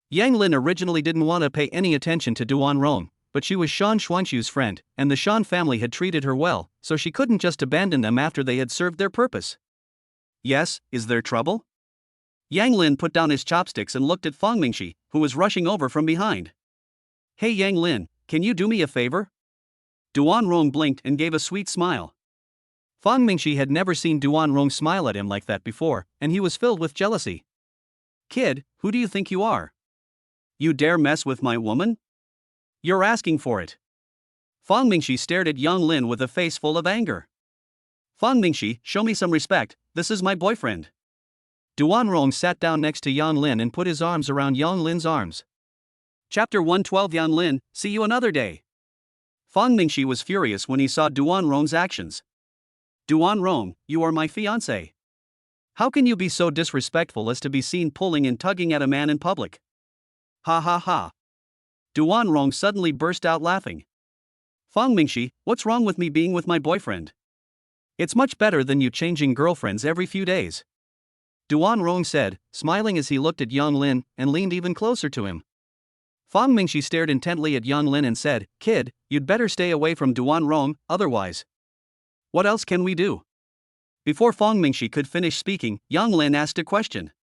Yang Lin originally didn't want to pay any attention to Duan Rong, but she was Shan Xuanxu's friend, and the Shan family had treated her well, so she couldn't just abandon them after they had served their purpose. "Yes, is there trouble?" Yang Lin put down his chopsticks and looked at Fang Mingxi, who was rushing over from behind. "Hey Yang Lin, can you do me a favor?" Duan Rong blinked and gave a sweet smile. Fang Mingxi had never seen Duan Rong smile at him like that before, and he was filled with jealousy. "Kid, who do you think you are? You dare mess with my woman? You're asking for it." Fang Mingxi stared at Yang Lin with a face full of anger. "Fang Mingxi, show me some respect, this is my boyfriend." Duan Rong sat down next to Yang Lin and put his arms around Yang Lin's arms. Chapter 112. Yang Lin, see you another day. Fang Mingxi was furious when he saw Duan Rong's actions. "Duan Rong, you are my fiancé. How can you be so disrespectful as to be seen pulling and tugging at a man in public?" "Ha ha ha." Duan Rong suddenly burst out laughing. "Fang Mingxi, what's wrong with me being with my boyfriend? It's much better than you changing girlfriends every few days." Duan Rong said, smiling as he looked at Yang Lin and leaned even closer to him. Fang Mingxi stared intently at Yang Lin and said, "Kid, you'd better stay away from Duan Rong, otherwise. What else can we do?" Before Fang Mingxi could finish speaking, Yang Lin asked a question.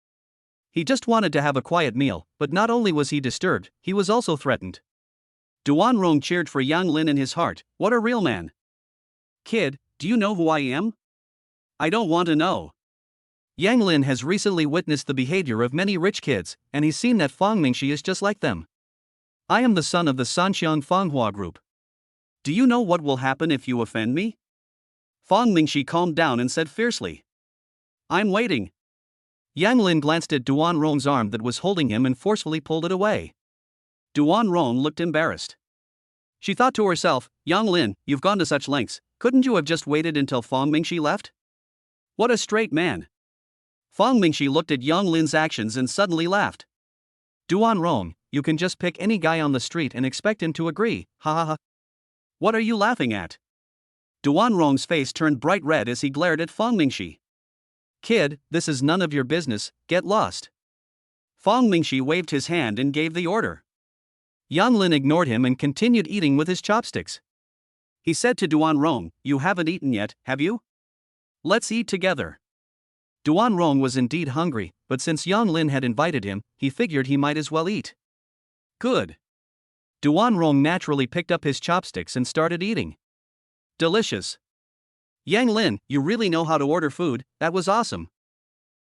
He just wanted to have a quiet meal, but not only was he disturbed, he was also threatened. Duan Rong cheered for Yang Lin in his heart. What a real man. "Kid, do you know who I am?" I don't want to know. Yang Lin has recently witnessed the behavior of many rich kids, and he's seen that Fang Mingxi is just like them. I am the son of the Sanxiang Fanghua group. Do you know what will happen if you offend me? Fang Mingxi calmed down and said fiercely. I'm waiting. Yang Lin glanced at Duan Rong's arm that was holding him and forcefully pulled it away. Duan Rong looked embarrassed. She thought to herself, Yang Lin, you've gone to such lengths, couldn't you have just waited until Fang Mingxi left? What a straight man. Fang Mingxi looked at Yang Lin's actions and suddenly laughed. Duan Rong, you can just pick any guy on the street and expect him to agree, ha ha ha. What are you laughing at? Duan Rong's face turned bright red as he glared at Fang Mingxi. Kid, this is none of your business, get lost. Fang Mingxi waved his hand and gave the order. Yang Lin ignored him and continued eating with his chopsticks. He said to Duan Rong, you haven't eaten yet, have you? Let's eat together. Duan Rong was indeed hungry, but since Yang Lin had invited him, he figured he might as well eat. Good. Duan Rong naturally picked up his chopsticks and started eating. Delicious. Yang Lin, you really know how to order food, that was awesome.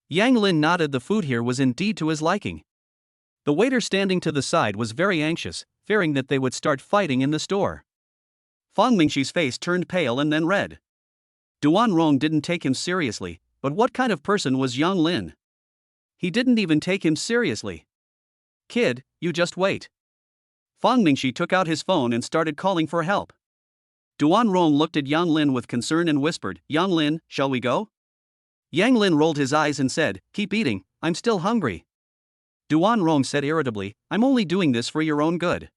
Yang Lin nodded. The food here was indeed to his liking. The waiter standing to the side was very anxious, fearing that they would start fighting in the store. Fang Mingxi's face turned pale and then red. Duan Rong didn't take him seriously, but what kind of person was Yang Lin? He didn't even take him seriously. Kid, you just wait. Fang Mingxi took out his phone and started calling for help. Duan Rong looked at Yang Lin with concern and whispered, Yang Lin, shall we go? Yang Lin rolled his eyes and said, keep eating, I'm still hungry. Duan Rong said irritably, I'm only doing this for your own good.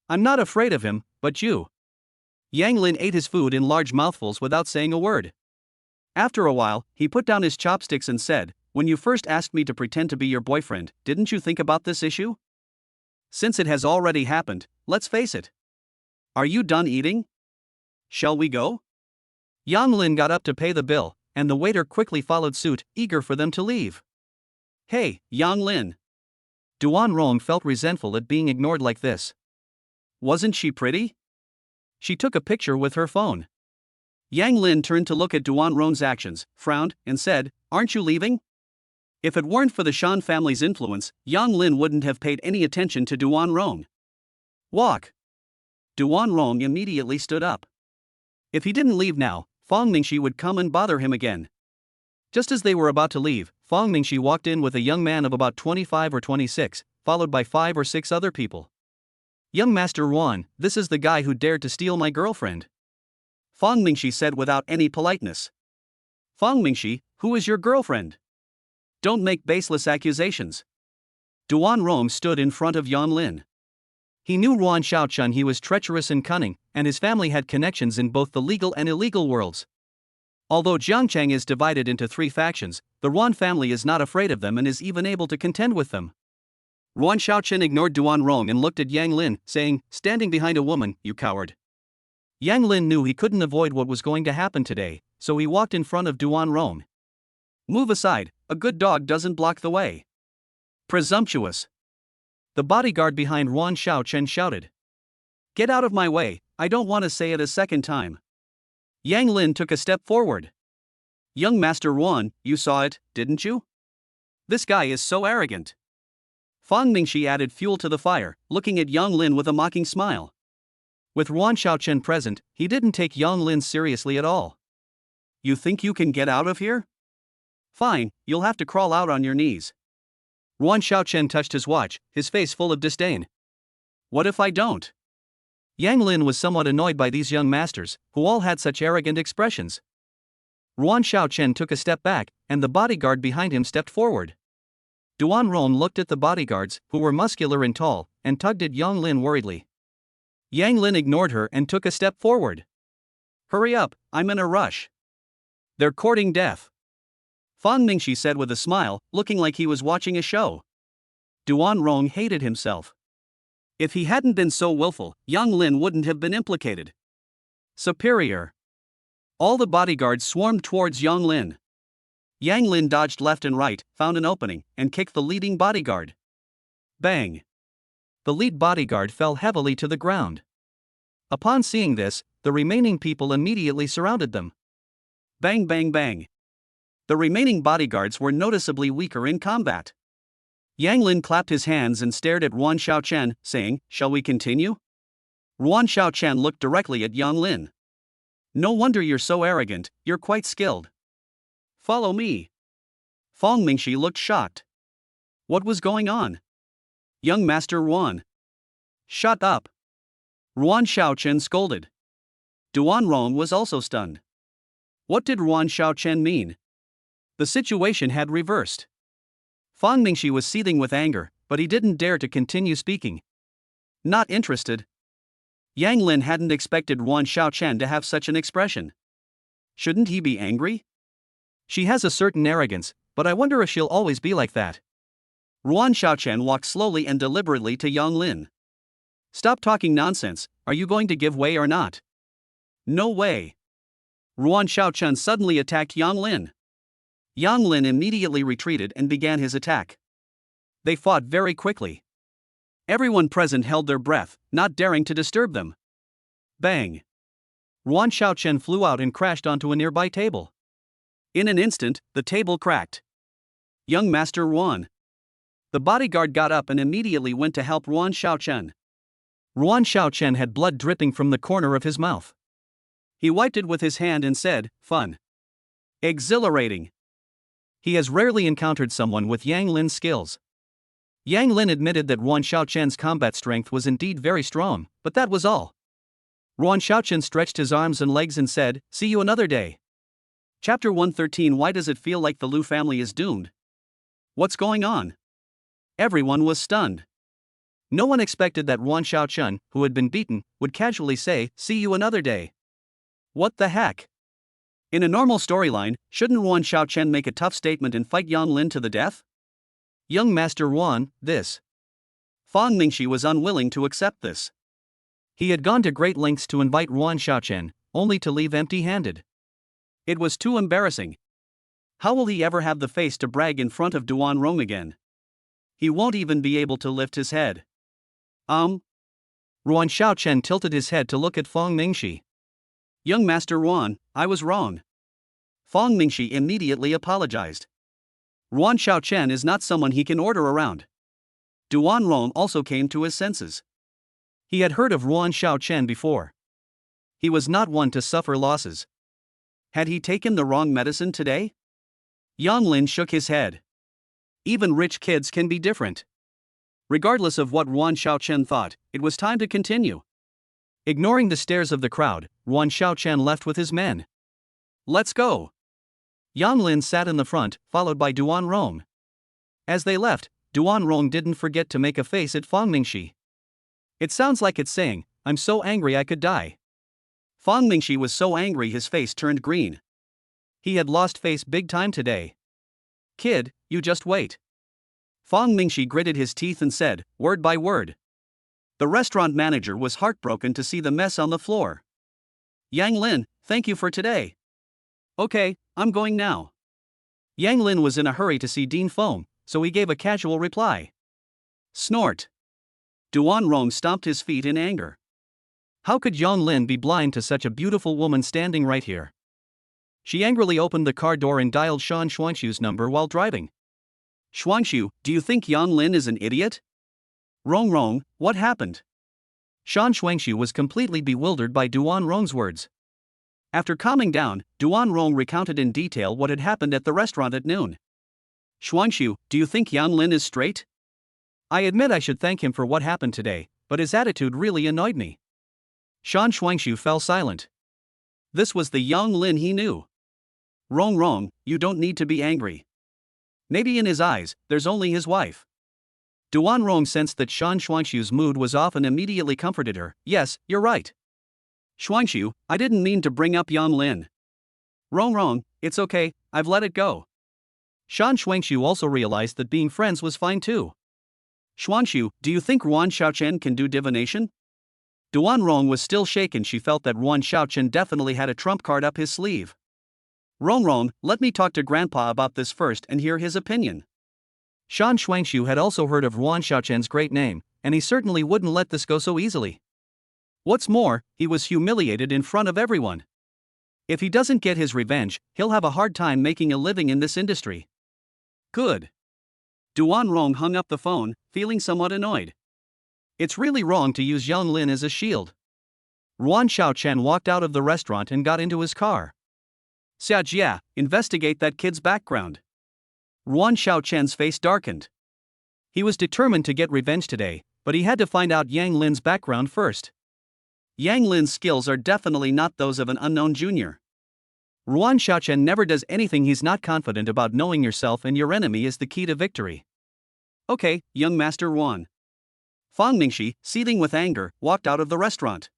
I'm not afraid of him, but you. Yang Lin ate his food in large mouthfuls without saying a word. After a while, he put down his chopsticks and said, when you first asked me to pretend to be your boyfriend, didn't you think about this issue? Since it has already happened, let's face it. Are you done eating? Shall we go? Yang Lin got up to pay the bill, and the waiter quickly followed suit, eager for them to leave. Hey, Yang Lin. Duan Rong felt resentful at being ignored like this. Wasn't she pretty? She took a picture with her phone. Yang Lin turned to look at Duan Rong's actions, frowned, and said, aren't you leaving? If it weren't for the Shan family's influence, Yang Lin wouldn't have paid any attention to Duan Rong. Walk. Duan Rong immediately stood up. If he didn't leave now, Fang Mingxi would come and bother him again. Just as they were about to leave, Fang Mingxi walked in with a young man of about 25 or 26, followed by 5 or 6 other people. Young Master Ruan, this is the guy who dared to steal my girlfriend. Fang Mingxi said without any politeness. Fang Mingxi, who is your girlfriend? Don't make baseless accusations. Duan Rong stood in front of Yan Lin. He knew Ruan Xiaochun. He was treacherous and cunning, and his family had connections in both the legal and illegal worlds. Although Jiangchang is divided into 3 factions, the Ruan family is not afraid of them and is even able to contend with them. Ruan Xiaochun ignored Duan Rong and looked at Yang Lin, saying, standing behind a woman, you coward. Yang Lin knew he couldn't avoid what was going to happen today, so he walked in front of Duan Rong. Move aside, a good dog doesn't block the way. Presumptuous. The bodyguard behind Ruan Xiaochun shouted. Get out of my way, I don't want to say it a second time. Yang Lin took a step forward. Young Master Ruan, you saw it, didn't you? This guy is so arrogant. Fang Mingxi added fuel to the fire, looking at Yang Lin with a mocking smile. With Ruan Xiaochun present, he didn't take Yang Lin seriously at all. You think you can get out of here? Fine, you'll have to crawl out on your knees. Ruan Xiaochun touched his watch, his face full of disdain. What if I don't? Yang Lin was somewhat annoyed by these young masters, who all had such arrogant expressions. Ruan Xiaochun took a step back, and the bodyguard behind him stepped forward. Duan Rong looked at the bodyguards, who were muscular and tall, and tugged at Yang Lin worriedly. Yang Lin ignored her and took a step forward. Hurry up, I'm in a rush. They're courting death. Fang Mingxi said with a smile, looking like he was watching a show. Duan Rong hated himself. If he hadn't been so willful, Yang Lin wouldn't have been implicated. Superior. All the bodyguards swarmed towards Yang Lin. Yang Lin dodged left and right, found an opening, and kicked the leading bodyguard. Bang! The lead bodyguard fell heavily to the ground. Upon seeing this, the remaining people immediately surrounded them. Bang bang bang! The remaining bodyguards were noticeably weaker in combat. Yang Lin clapped his hands and stared at Ruan Xiaochen, saying, "Shall we continue?" Ruan Xiaochen looked directly at Yang Lin. "No wonder you're so arrogant, you're quite skilled. Follow me." Fong Mingxi looked shocked. What was going on? "Young Master Ruan." "Shut up." Ruan Xiaochen scolded. Duan Rong was also stunned. What did Ruan Xiaochen mean? The situation had reversed. Fong Mingxi was seething with anger, but he didn't dare to continue speaking. Not interested. Yang Lin hadn't expected Ruan Xiaochen to have such an expression. Shouldn't he be angry? She has a certain arrogance, but I wonder if she'll always be like that. Ruan Xiaochen walked slowly and deliberately to Yang Lin. "Stop talking nonsense, are you going to give way or not?" "No way." Ruan Xiaochen suddenly attacked Yang Lin. Yang Lin immediately retreated and began his attack. They fought very quickly. Everyone present held their breath, not daring to disturb them. Bang! Ruan Xiaochen flew out and crashed onto a nearby table. In an instant, the table cracked. "Young Master Ruan." The bodyguard got up and immediately went to help Ruan Xiaochen. Ruan Xiaochen had blood dripping from the corner of his mouth. He wiped it with his hand and said, "Fun. Exhilarating." He has rarely encountered someone with Yang Lin's skills. Yang Lin admitted that Ruan Xiaochen's combat strength was indeed very strong, but that was all. Ruan Xiaochen stretched his arms and legs and said, "See you another day." Chapter 113. Why does it feel like the Liu family is doomed? What's going on? Everyone was stunned. No one expected that Ruan Xiaochen, who had been beaten, would casually say, "See you another day." What the heck? In a normal storyline, shouldn't Ruan Xiaochen make a tough statement and fight Yang Lin to the death? "Young Master Ruan, this." Fong Mingxi was unwilling to accept this. He had gone to great lengths to invite Ruan Xiaochen, only to leave empty-handed. It was too embarrassing. How will he ever have the face to brag in front of Duan Rong again? He won't even be able to lift his head. Ruan Xiaochen tilted his head to look at Fong Mingxi. "Young Master Ruan, I was wrong." Fong Mingxi immediately apologized. Ruan Xiaochen is not someone he can order around. Duan Rong also came to his senses. He had heard of Ruan Xiaochen before. He was not one to suffer losses. Had he taken the wrong medicine today? Yang Lin shook his head. Even rich kids can be different. Regardless of what Ruan Xiaochen thought, it was time to continue. Ignoring the stares of the crowd, Ruan Xiaochen left with his men. "Let's go." Yang Lin sat in the front, followed by Duan Rong. As they left, Duan Rong didn't forget to make a face at Fong Mingxi. It sounds like it's saying, "I'm so angry I could die." Fong Mingxi was so angry his face turned green. He had lost face big time today. "Kid, you just wait." Fong Mingxi gritted his teeth and said, word by word. The restaurant manager was heartbroken to see the mess on the floor. "Yang Lin, thank you for today." "Okay, I'm going now." Yang Lin was in a hurry to see Dean Fong, so he gave a casual reply. Snort. Duan Rong stomped his feet in anger. How could Yang Lin be blind to such a beautiful woman standing right here? She angrily opened the car door and dialed Shan Shuangshu's number while driving. "Shuangshu, do you think Yang Lin is an idiot?" Rong, what happened?" Shan Shuangshu was completely bewildered by Duan Rong's words. After calming down, Duan Rong recounted in detail what had happened at the restaurant at noon. "Shuangshu, do you think Yang Lin is straight?" "I admit I should thank him for what happened today, but his attitude really annoyed me." Shan Shuangshu fell silent. This was the Yang Lin he knew. Rong, you don't need to be angry. Maybe in his eyes, there's only his wife." Duan Rong sensed that Shan Shuangshu's mood was off and immediately comforted her. "Yes, you're right. Shuangshu, I didn't mean to bring up Yang Lin." Rong, it's okay, I've let it go." Shan Shuangshu also realized that being friends was fine too. "Shuangshu, do you think Ruan Xiaochen can do divination?" Duan Rong was still shaken. She felt that Ruan Xiaochen definitely had a trump card up his sleeve. Rong, let me talk to Grandpa about this first and hear his opinion." Shan Shuangshu had also heard of Ruan Xiaochen's great name, and he certainly wouldn't let this go so easily. What's more, he was humiliated in front of everyone. If he doesn't get his revenge, he'll have a hard time making a living in this industry. Good. Duan Rong hung up the phone, feeling somewhat annoyed. It's really wrong to use Yang Lin as a shield. Ruan Xiaochen walked out of the restaurant and got into his car. Xia Jia, investigate that kid's background. Ruan Xiaochen's face darkened. He was determined to get revenge today, but he had to find out Yang Lin's background first. Yang Lin's skills are definitely not those of an unknown junior. Ruan Xiaochen never does anything he's not confident about. Knowing yourself and your enemy is the key to victory. Okay, young Master Ruan. Fang Mingxi, seething with anger, walked out of the restaurant.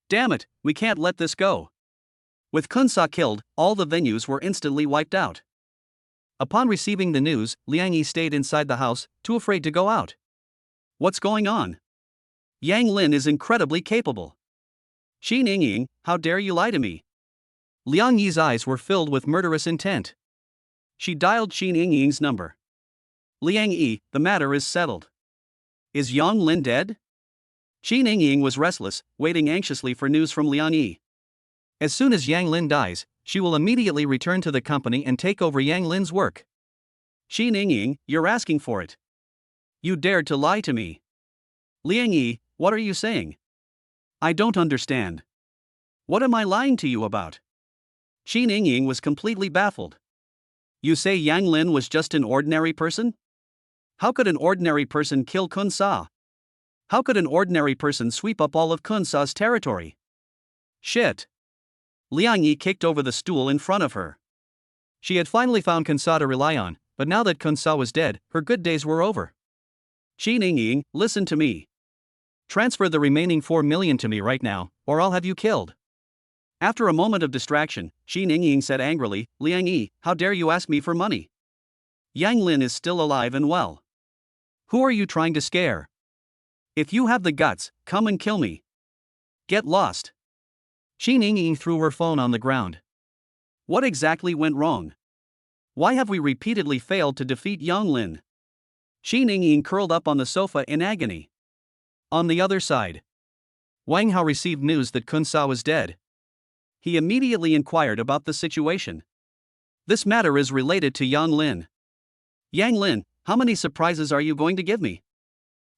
Damn it, we can't let this go. With Kun Sa killed, all the venues were instantly wiped out. Upon receiving the news, Liang Yi stayed inside the house, too afraid to go out. What's going on? Yang Lin is incredibly capable. Xin Yingying, how dare you lie to me? Liang Yi's eyes were filled with murderous intent. She dialed Xin Yingying's number. Liang Yi, the matter is settled. Is Yang Lin dead? Xin Yingying was restless, waiting anxiously for news from Liang Yi. As soon as Yang Lin dies, she will immediately return to the company and take over Yang Lin's work. Xin Yingying, you're asking for it. You dared to lie to me. Liang Yi, what are you saying? I don't understand. What am I lying to you about? Xin Yingying was completely baffled. You say Yang Lin was just an ordinary person? How could an ordinary person kill Kun Sa? How could an ordinary person sweep up all of Kun Sa's territory? Shit. Liang Yi kicked over the stool in front of her. She had finally found Kun Sa to rely on, but now that Kun Sa was dead, her good days were over. Xin Yingying, listen to me. Transfer the remaining 4 million to me right now, or I'll have you killed. After a moment of distraction, Xin Yingying said angrily, Liang Yi, how dare you ask me for money? Yang Lin is still alive and well. Who are you trying to scare? If you have the guts, come and kill me. Get lost. Xin Yingying threw her phone on the ground. What exactly went wrong? Why have we repeatedly failed to defeat Yang Lin? Xin Yingying curled up on the sofa in agony. On the other side, Wang Hao received news that Kun Sa was dead. He immediately inquired about the situation. This matter is related to Yang Lin. Yang Lin, how many surprises are you going to give me?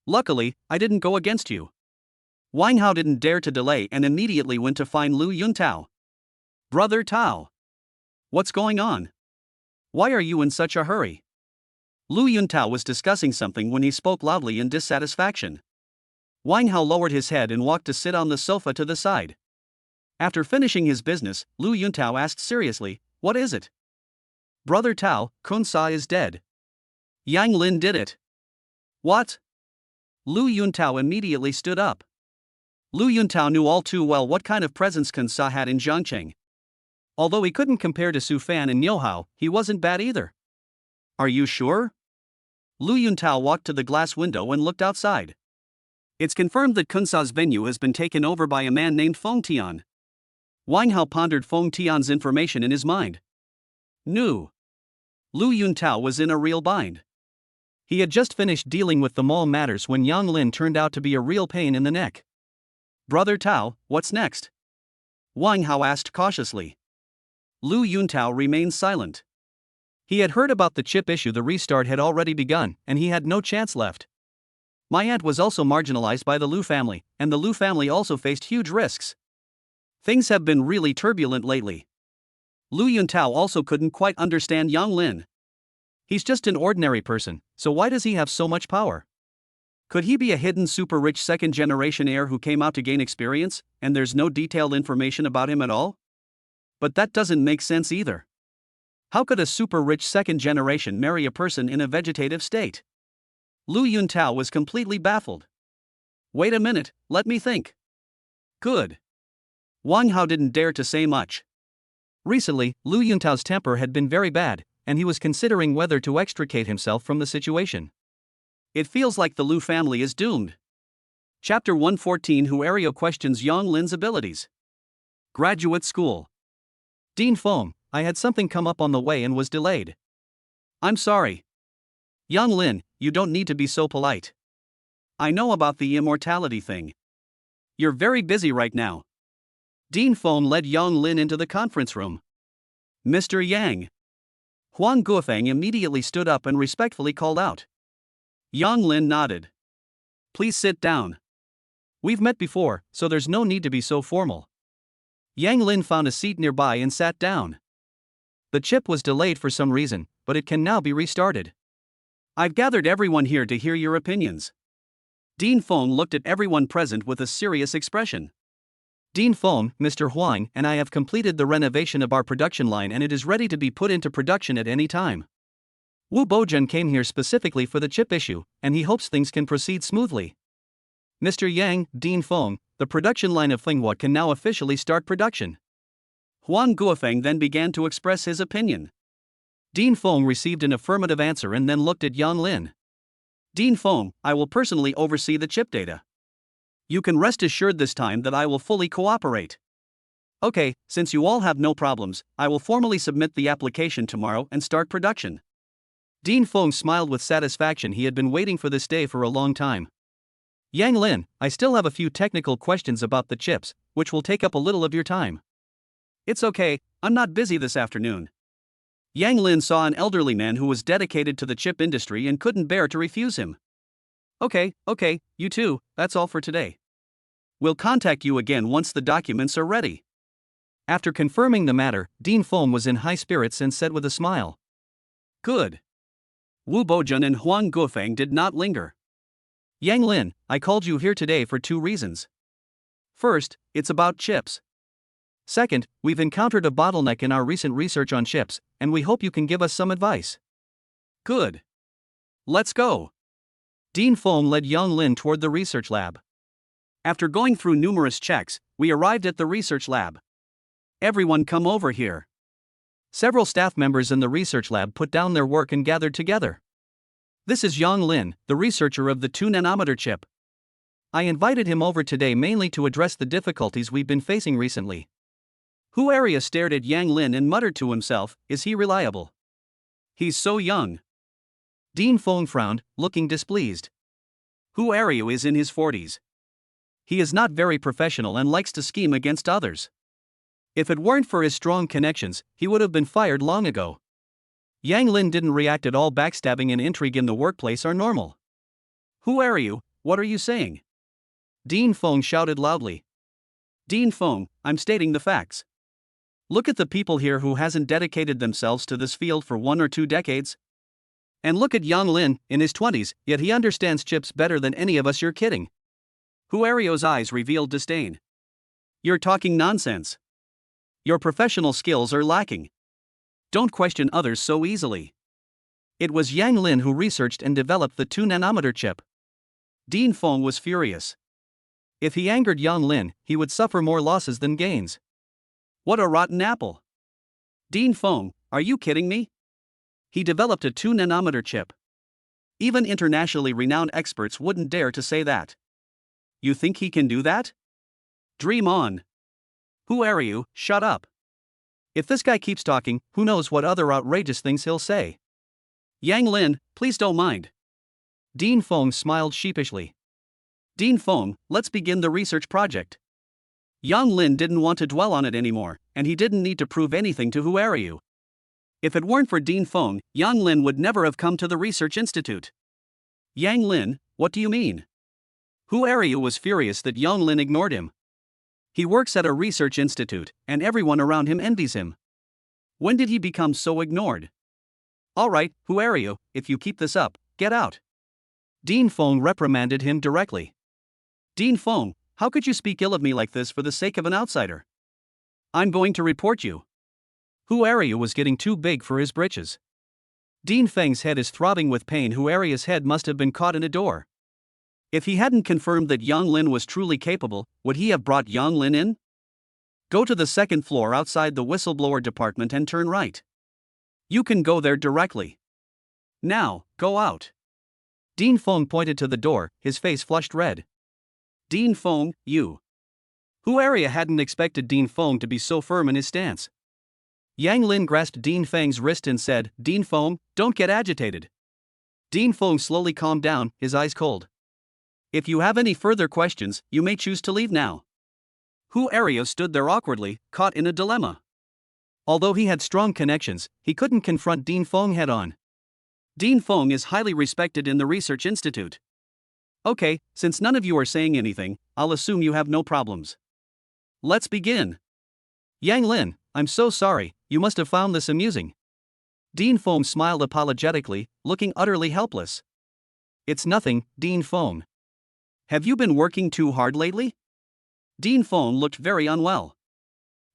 Luckily, I didn't go against you. Wang Hao didn't dare to delay and immediately went to find Lu Yuntao. Brother Tao. What's going on? Why are you in such a hurry? Lu Yuntao was discussing something when he spoke loudly in dissatisfaction. Wang Hao lowered his head and walked to sit on the sofa to the side. After finishing his business, Lu Yuntao asked seriously, what is it? Brother Tao, Kun Sa is dead. Yang Lin did it. What? Lu Yuntao immediately stood up. Lu Yuntao knew all too well what kind of presence Kun Sa had in Zhangcheng. Although he couldn't compare to Su Fan and Niu Hao, he wasn't bad either. Are you sure? Lu Yuntao walked to the glass window and looked outside. It's confirmed that Kun Sa's venue has been taken over by a man named Feng Tian. Wang Hao pondered Feng Tian's information in his mind. No. Lu Yuntao was in a real bind. He had just finished dealing with the mall matters when Yang Lin turned out to be a real pain in the neck. Brother Tao, what's next? Wang Hao asked cautiously. Lu Yuntao remained silent. He had heard about the chip issue. The restart had already begun, and he had no chance left. My aunt was also marginalized by the Lu family, and the Lu family also faced huge risks. Things have been really turbulent lately. Lu Yuntao also couldn't quite understand Yang Lin. He's just an ordinary person, so why does he have so much power? Could he be a hidden super-rich second-generation heir who came out to gain experience, and there's no detailed information about him at all? But that doesn't make sense either. How could a super-rich second generation marry a person in a vegetative state? Lu Yuntao was completely baffled. Wait a minute, let me think. Good. Wang Hao didn't dare to say much. Recently, Lu Yuntao's temper had been very bad, and he was considering whether to extricate himself from the situation. It feels like the Lu family is doomed. Chapter 114. Huario questions Yang Lin's abilities. Graduate School. Dean Feng, I had something come up on the way and was delayed. I'm sorry. Yang Lin, you don't need to be so polite. I know about the immortality thing. You're very busy right now. Dean Feng led Yang Lin into the conference room. Mr. Yang. Huang Guofeng immediately stood up and respectfully called out. Yang Lin nodded. Please sit down. We've met before, so there's no need to be so formal. Yang Lin found a seat nearby and sat down. The chip was delayed for some reason, but it can now be restarted. I've gathered everyone here to hear your opinions. Dean Feng looked at everyone present with a serious expression. Dean Feng, Mr. Huang, and I have completed the renovation of our production line and it is ready to be put into production at any time. Wu Bojan came here specifically for the chip issue, and he hopes things can proceed smoothly. Mr. Yang, Dean Feng, the production line of manhwa can now officially start production. Huang Guofeng then began to express his opinion. Dean Feng received an affirmative answer and then looked at Yang Lin. Dean Feng, I will personally oversee the chip data. You can rest assured this time that I will fully cooperate. Okay, since you all have no problems, I will formally submit the application tomorrow and start production. Dean Feng smiled with satisfaction. He had been waiting for this day for a long time. Yang Lin, I still have a few technical questions about the chips, which will take up a little of your time. It's okay, I'm not busy this afternoon. Yang Lin saw an elderly man who was dedicated to the chip industry and couldn't bear to refuse him. Okay, you two, that's all for today. We'll contact you again once the documents are ready. After confirming the matter, Dean Feng was in high spirits and said with a smile. Good. Wu Bojan and Huang Guofeng did not linger. Yang Lin, I called you here today for two reasons. First, it's about chips. Second, we've encountered a bottleneck in our recent research on chips, and we hope you can give us some advice. Good. Let's go. Dean Feng led Yang Lin toward the research lab. After going through numerous checks, we arrived at the research lab. Everyone come over here. Several staff members in the research lab put down their work and gathered together. This is Yang Lin, the researcher of the 2-nanometer chip. I invited him over today mainly to address the difficulties we've been facing recently. Hu Area stared at Yang Lin and muttered to himself, is he reliable? He's so young. Dean Feng frowned, looking displeased. Hu Area is in his 40s. He is not very professional and likes to scheme against others. If it weren't for his strong connections, he would have been fired long ago. Yang Lin didn't react at all. Backstabbing and intrigue in the workplace are normal. Who are you? What are you saying? Dean Feng shouted loudly. Dean Feng, I'm stating the facts. Look at the people here who hasn't dedicated themselves to this field for 1 or 2 decades. And look at Yang Lin, in his 20s, yet he understands chips better than any of us. You're kidding. Huario's eyes revealed disdain. You're talking nonsense. Your professional skills are lacking. Don't question others so easily. It was Yang Lin who researched and developed the 2-nanometer chip. Dean Feng was furious. If he angered Yang Lin, he would suffer more losses than gains. What a rotten apple. Dean Feng, are you kidding me? He developed a 2-nanometer chip. Even internationally renowned experts wouldn't dare to say that. You think he can do that? Dream on. Who are you? Shut up. If this guy keeps talking, who knows what other outrageous things he'll say. Yang Lin, please don't mind. Dean Feng smiled sheepishly. Dean Feng, let's begin the research project. Yang Lin didn't want to dwell on it anymore, and he didn't need to prove anything to Hu are you. If it weren't for Dean Feng, Yang Lin would never have come to the research institute. Yang Lin, what do you mean? Hu are you was furious that Yang Lin ignored him. He works at a research institute, and everyone around him envies him. When did he become so ignored? Alright, Hu are you, if you keep this up, get out. Dean Feng reprimanded him directly. Dean Feng, how could you speak ill of me like this for the sake of an outsider? I'm going to report you. Hu are you was getting too big for his britches. Dean Feng's head is throbbing with pain. Hu Aria's head must have been caught in a door. If he hadn't confirmed that Yang Lin was truly capable, would he have brought Yang Lin in? Go to the second floor outside the whistleblower department and turn right. You can go there directly. Now, go out. Dean Feng pointed to the door, his face flushed red. Dean Feng, you. Hu Aria hadn't expected Dean Feng to be so firm in his stance. Yang Lin grasped Dean Feng's wrist and said, Dean Feng, don't get agitated. Dean Feng slowly calmed down, his eyes cold. If you have any further questions, you may choose to leave now. Hu Ario stood there awkwardly, caught in a dilemma. Although he had strong connections, he couldn't confront Dean Fong head on. Dean Fong is highly respected in the research institute. Okay, since none of you are saying anything, I'll assume you have no problems. Let's begin. Yang Lin, I'm so sorry, you must have found this amusing. Dean Fong smiled apologetically, looking utterly helpless. It's nothing, Dean Fong. Have you been working too hard lately? Dean Fong looked very unwell.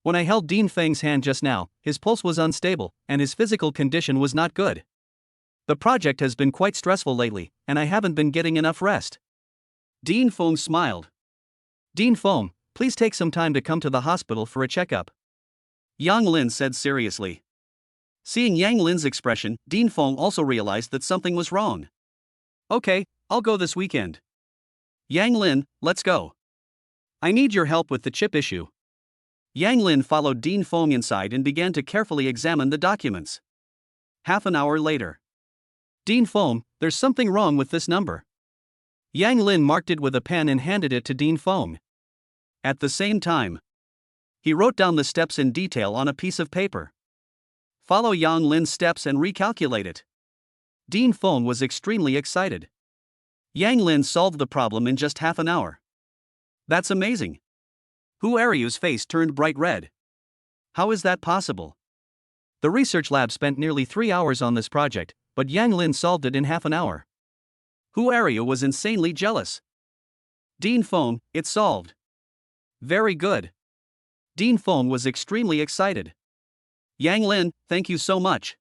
When I held Dean Feng's hand just now, his pulse was unstable, and his physical condition was not good. The project has been quite stressful lately, and I haven't been getting enough rest. Dean Fong smiled. Dean Fong, please take some time to come to the hospital for a checkup. Yang Lin said seriously. Seeing Yang Lin's expression, Dean Fong also realized that something was wrong. Okay, I'll go this weekend. Yang Lin, let's go. I need your help with the chip issue. Yang Lin followed Dean Fong inside and began to carefully examine the documents. Half an hour later. Dean Fong, there's something wrong with this number. Yang Lin marked it with a pen and handed it to Dean Fong. At the same time, he wrote down the steps in detail on a piece of paper. Follow Yang Lin's steps and recalculate it. Dean Fong was extremely excited. Yang Lin solved the problem in just half an hour. That's amazing. Hu Aryu's face turned bright red. How is that possible? The research lab spent nearly 3 hours on this project, but Yang Lin solved it in half an hour. Hu Aryu was insanely jealous. Dean Fong, it's solved. Very good. Dean Fong was extremely excited. Yang Lin, thank you so much.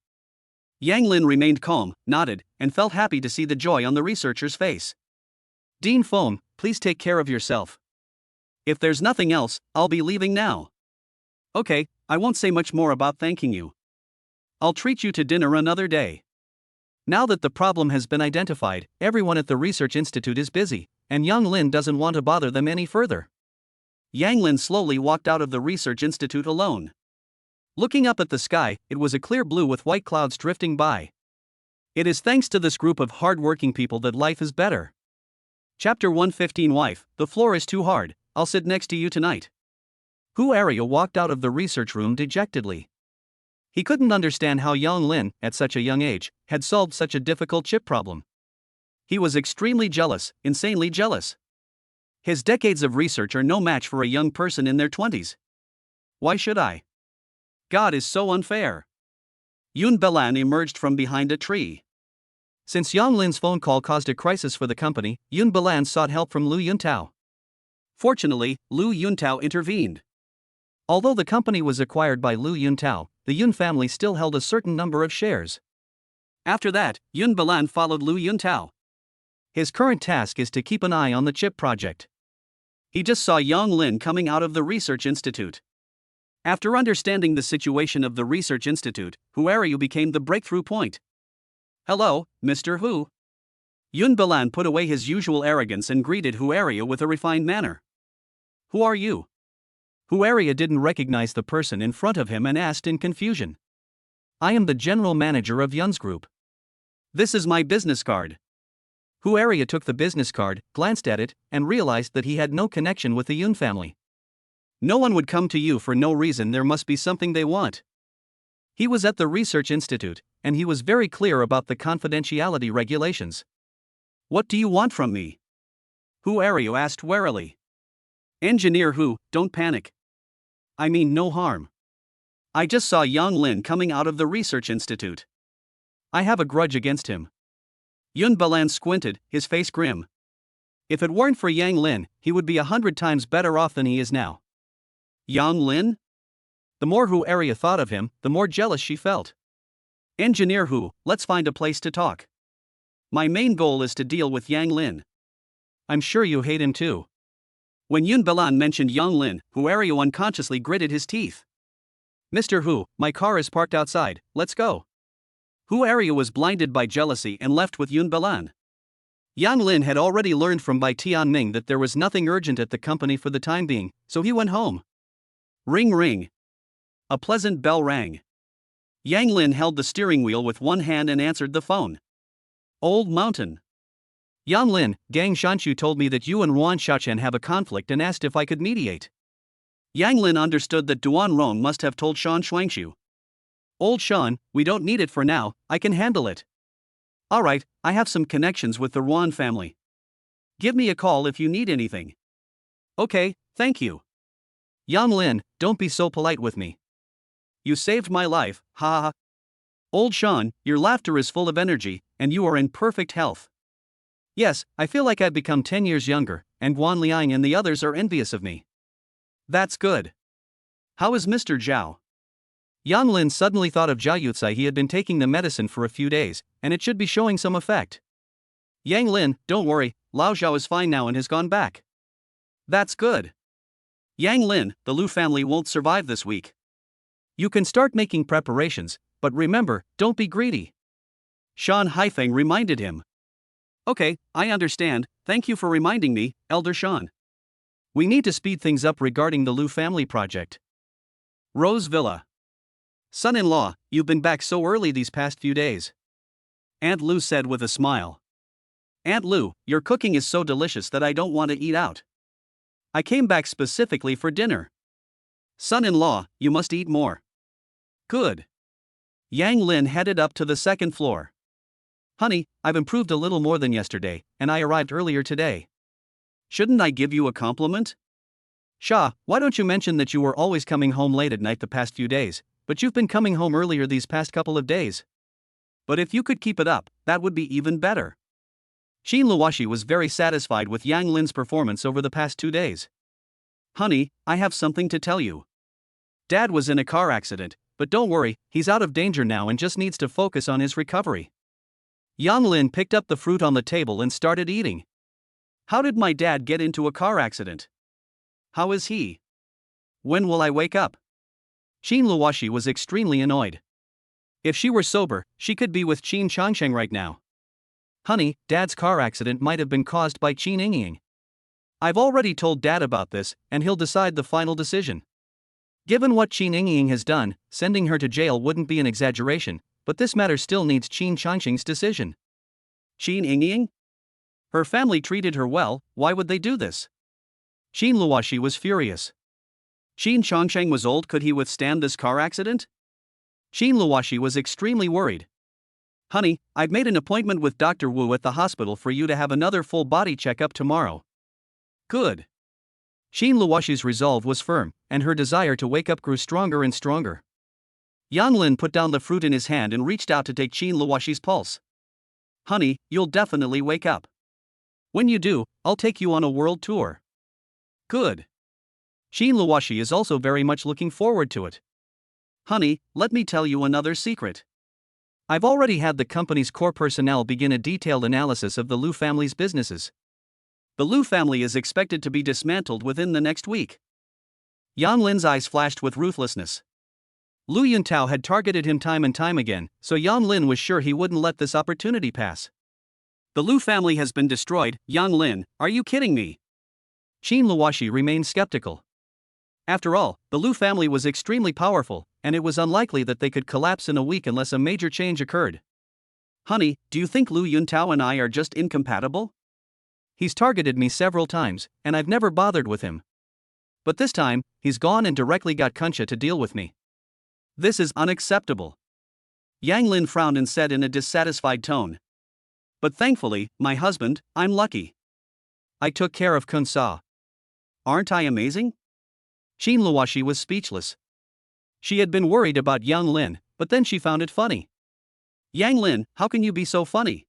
Yang Lin remained calm, nodded, and felt happy to see the joy on the researcher's face. Dean Fong, please take care of yourself. If there's nothing else, I'll be leaving now. Okay, I won't say much more about thanking you. I'll treat you to dinner another day. Now that the problem has been identified, everyone at the research institute is busy, and Yang Lin doesn't want to bother them any further. Yang Lin slowly walked out of the research institute alone. Looking up at the sky, it was a clear blue with white clouds drifting by. It is thanks to this group of hard-working people that life is better. Chapter 115. Wife, the floor is too hard, I'll sit next to you tonight. Hu Aryu walked out of the research room dejectedly. He couldn't understand how Yang Lin, at such a young age, had solved such a difficult chip problem. He was extremely jealous, insanely jealous. His decades of research are no match for a young person in their 20s. Why should I? God is so unfair. Yun Belan emerged from behind a tree. Since Yang Lin's phone call caused a crisis for the company, Yun Belan sought help from Lu Yuntao. Fortunately, Lu Yuntao intervened. Although the company was acquired by Lu Yuntao, the Yun family still held a certain number of shares. After that, Yun Belan followed Lu Yuntao. His current task is to keep an eye on the chip project. He just saw Yang Lin coming out of the research institute. After understanding the situation of the research institute, Hu Aryu became the breakthrough point. Hello, Mr. Hu. Yun Belan put away his usual arrogance and greeted Hu Aryu with a refined manner. Who are you? Hu Aryu didn't recognize the person in front of him and asked in confusion. I am the general manager of Yun's group. This is my business card. Hu Aryu took the business card, glanced at it, and realized that he had no connection with the Yun family. No one would come to you for no reason, there must be something they want. He was at the research institute, and he was very clear about the confidentiality regulations. What do you want from me? Hu Aryu asked warily. Engineer Hu, don't panic. I mean no harm. I just saw Yang Lin coming out of the research institute. I have a grudge against him. Yun Belan squinted, his face grim. If it weren't for Yang Lin, he would be 100 times better off than he is now. Yang Lin? The more Hu Aryu thought of him, the more jealous she felt. Engineer Hu, let's find a place to talk. My main goal is to deal with Yang Lin. I'm sure you hate him too. When Yun Belan mentioned Yang Lin, Hu Aryu unconsciously gritted his teeth. Mr. Hu, my car is parked outside, let's go. Hu Aryu was blinded by jealousy and left with Yun Belan. Yang Lin had already learned from Bai Tianming that there was nothing urgent at the company for the time being, so he went home. Ring ring. A pleasant bell rang. Yang Lin held the steering wheel with one hand and answered the phone. Old Mountain. Yang Lin, Gang Shanshu told me that you and Ruan Shachen have a conflict and asked if I could mediate. Yang Lin understood that Duan Rong must have told Shan Shuangshu. Old Shan, we don't need it for now, I can handle it. Alright, I have some connections with the Ruan family. Give me a call if you need anything. Okay, thank you. Yang Lin, don't be so polite with me. You saved my life, ha ha. Old Shan, your laughter is full of energy, and you are in perfect health. Yes, I feel like I've become 10 years younger, and Guan Liang and the others are envious of me. That's good. How is Mr. Zhao? Yang Lin suddenly thought of Zhao Yucai. He had been taking the medicine for a few days, and it should be showing some effect. Yang Lin, don't worry, Lao Zhao is fine now and has gone back. That's good. Yang Lin, the Lu family won't survive this week. You can start making preparations, but remember, don't be greedy. Shan Haifeng reminded him. Okay, I understand, thank you for reminding me, Elder Shan. We need to speed things up regarding the Lu family project. Rose Villa. Son-in-law, you've been back so early these past few days. Aunt Lu said with a smile. Aunt Lu, your cooking is so delicious that I don't want to eat out. I came back specifically for dinner. Son-in-law, you must eat more. Good. Yang Lin headed up to the second floor. Honey, I've improved a little more than yesterday, and I arrived earlier today. Shouldn't I give you a compliment? Sha, why don't you mention that you were always coming home late at night the past few days, but you've been coming home earlier these past couple of days. But if you could keep it up, that would be even better. Xin Luoshi was very satisfied with Yang Lin's performance over the past 2 days. Honey, I have something to tell you. Dad was in a car accident, but don't worry, he's out of danger now and just needs to focus on his recovery. Yang Lin picked up the fruit on the table and started eating. How did my dad get into a car accident? How is he? When will I wake up? Xin Luoshi was extremely annoyed. If she were sober, she could be with Qin Changsheng right now. Honey, Dad's car accident might have been caused by Qin Yingying. I've already told Dad about this, and he'll decide the final decision. Given what Qin Yingying has done, sending her to jail wouldn't be an exaggeration, but this matter still needs Qin Changsheng's decision. Qin Yingying? Her family treated her well, why would they do this? Xin Luoshi was furious. Qin Changsheng was old, could he withstand this car accident? Xin Luoshi was extremely worried. Honey, I've made an appointment with Dr. Wu at the hospital for you to have another full body checkup tomorrow. Good. Xin Luoshi's resolve was firm, and her desire to wake up grew stronger and stronger. Yang Lin put down the fruit in his hand and reached out to take Xin Luoshi's pulse. Honey, you'll definitely wake up. When you do, I'll take you on a world tour. Good. Xin Luoshi is also very much looking forward to it. Honey, let me tell you another secret. I've already had the company's core personnel begin a detailed analysis of the Lu family's businesses. The Lu family is expected to be dismantled within the next week. Yang Lin's eyes flashed with ruthlessness. Lu Yuntao had targeted him time and time again, so Yang Lin was sure he wouldn't let this opportunity pass. The Lu family has been destroyed, Yang Lin, are you kidding me? Xin Luoshi remained skeptical. After all, the Lu family was extremely powerful, and it was unlikely that they could collapse in a week unless a major change occurred. Honey, do you think Lu Yuntao and I are just incompatible? He's targeted me several times, and I've never bothered with him. But this time, he's gone and directly got Kuncha to deal with me. This is unacceptable. Yang Lin frowned and said in a dissatisfied tone. But thankfully, my husband, I'm lucky. I took care of Kun Sa. Aren't I amazing? Xin Luoshi was speechless. She had been worried about Yang Lin, but then she found it funny. Yang Lin, how can you be so funny?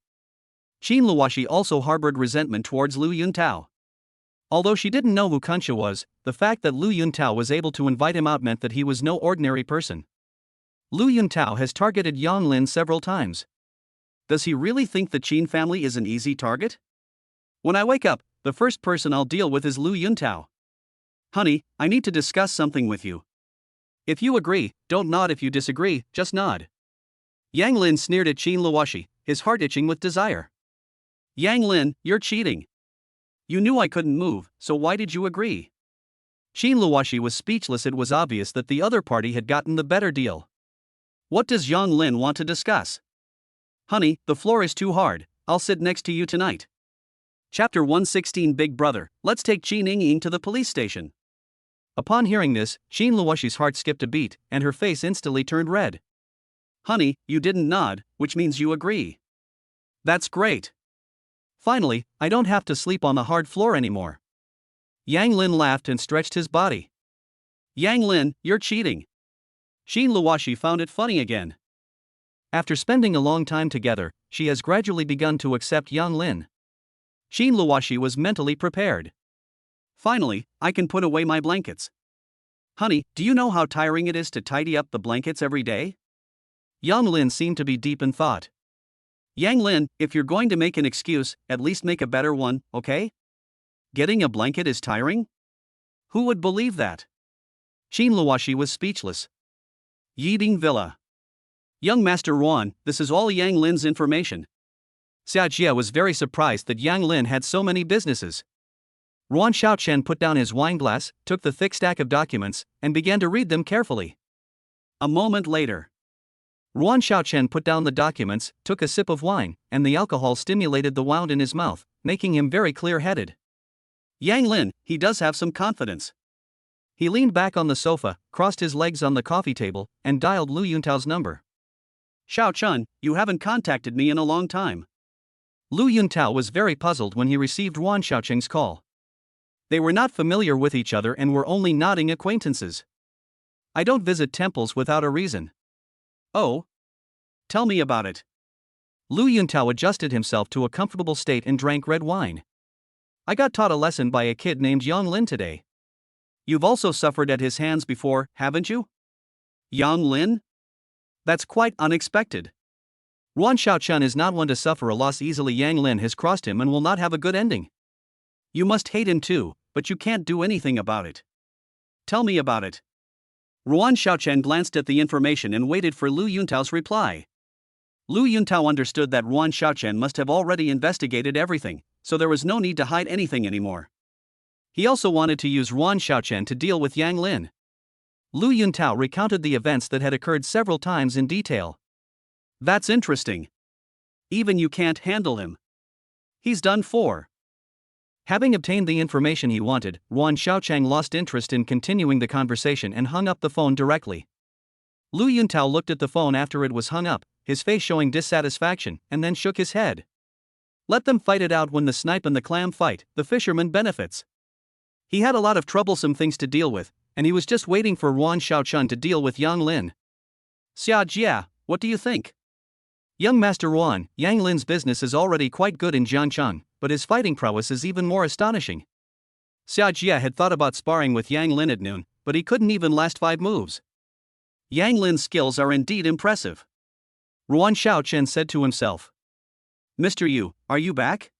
Xin Luoshi also harbored resentment towards Lu Yuntao. Although she didn't know who Kuncha was, the fact that Lu Yuntao was able to invite him out meant that he was no ordinary person. Lu Yuntao has targeted Yang Lin several times. Does he really think the Qin family is an easy target? When I wake up, the first person I'll deal with is Lu Yuntao. Honey, I need to discuss something with you. If you agree, don't nod. If you disagree, just nod. Yang Lin sneered at Xin Luoshi, his heart itching with desire. Yang Lin, you're cheating. You knew I couldn't move, so why did you agree? Xin Luoshi was speechless. It was obvious that the other party had gotten the better deal. What does Yang Lin want to discuss? Honey, the floor is too hard, I'll sit next to you tonight. Chapter 116 Big Brother, let's take Qin Yingying to the police station. Upon hearing this, Xin Luoshi's heart skipped a beat, and her face instantly turned red. Honey, you didn't nod, which means you agree. That's great. Finally, I don't have to sleep on the hard floor anymore. Yang Lin laughed and stretched his body. Yang Lin, you're cheating. Xin Luoshi found it funny again. After spending a long time together, she has gradually begun to accept Yang Lin. Xin Luoshi was mentally prepared. Finally, I can put away my blankets. Honey, do you know how tiring it is to tidy up the blankets every day? Yang Lin seemed to be deep in thought. Yang Lin, if you're going to make an excuse, at least make a better one, okay? Getting a blanket is tiring? Who would believe that? Xin Luoshi was speechless. Yiding Villa. Young Master Ruan, this is all Yang Lin's information. Xia Jia was very surprised that Yang Lin had so many businesses. Ruan Xiaochen put down his wine glass, took the thick stack of documents, and began to read them carefully. A moment later, Ruan Xiaochen put down the documents, took a sip of wine, and the alcohol stimulated the wound in his mouth, making him very clear-headed. Yang Lin, he does have some confidence. He leaned back on the sofa, crossed his legs on the coffee table, and dialed Lu Yuntao's number. Xiao Chun, you haven't contacted me in a long time. Lu Yuntao was very puzzled when he received Ruan Xiaocheng's call. They were not familiar with each other and were only nodding acquaintances. I don't visit temples without a reason. Oh? Tell me about it. Lu Yuntao adjusted himself to a comfortable state and drank red wine. I got taught a lesson by a kid named Yang Lin today. You've also suffered at his hands before, haven't you? Yang Lin? That's quite unexpected. Ruan Xiaochun is not one to suffer a loss easily. Yang Lin has crossed him and will not have a good ending. You must hate him too, but you can't do anything about it. Tell me about it. Ruan Xiaochen glanced at the information and waited for Lu Yuntao's reply. Lu Yuntao understood that Ruan Xiaochen must have already investigated everything, so there was no need to hide anything anymore. He also wanted to use Ruan Xiaochen to deal with Yang Lin. Lu Yuntao recounted the events that had occurred several times in detail. That's interesting. Even you can't handle him. He's done for. Having obtained the information he wanted, Ruan Xiaocheng lost interest in continuing the conversation and hung up the phone directly. Lu Yuntao looked at the phone after it was hung up, his face showing dissatisfaction, and then shook his head. Let them fight it out. When the snipe and the clam fight, the fisherman benefits. He had a lot of troublesome things to deal with, and he was just waiting for Ruan Xiaochun to deal with Yang Lin. Xia Jia, what do you think? Young Master Ruan, Yang Lin's business is already quite good in Jiancheng, but his fighting prowess is even more astonishing. Xia Jia had thought about sparring with Yang Lin at noon, but he couldn't even last 5 moves. Yang Lin's skills are indeed impressive. Ruan Xiaochen said to himself. Mr. Yu, are you back?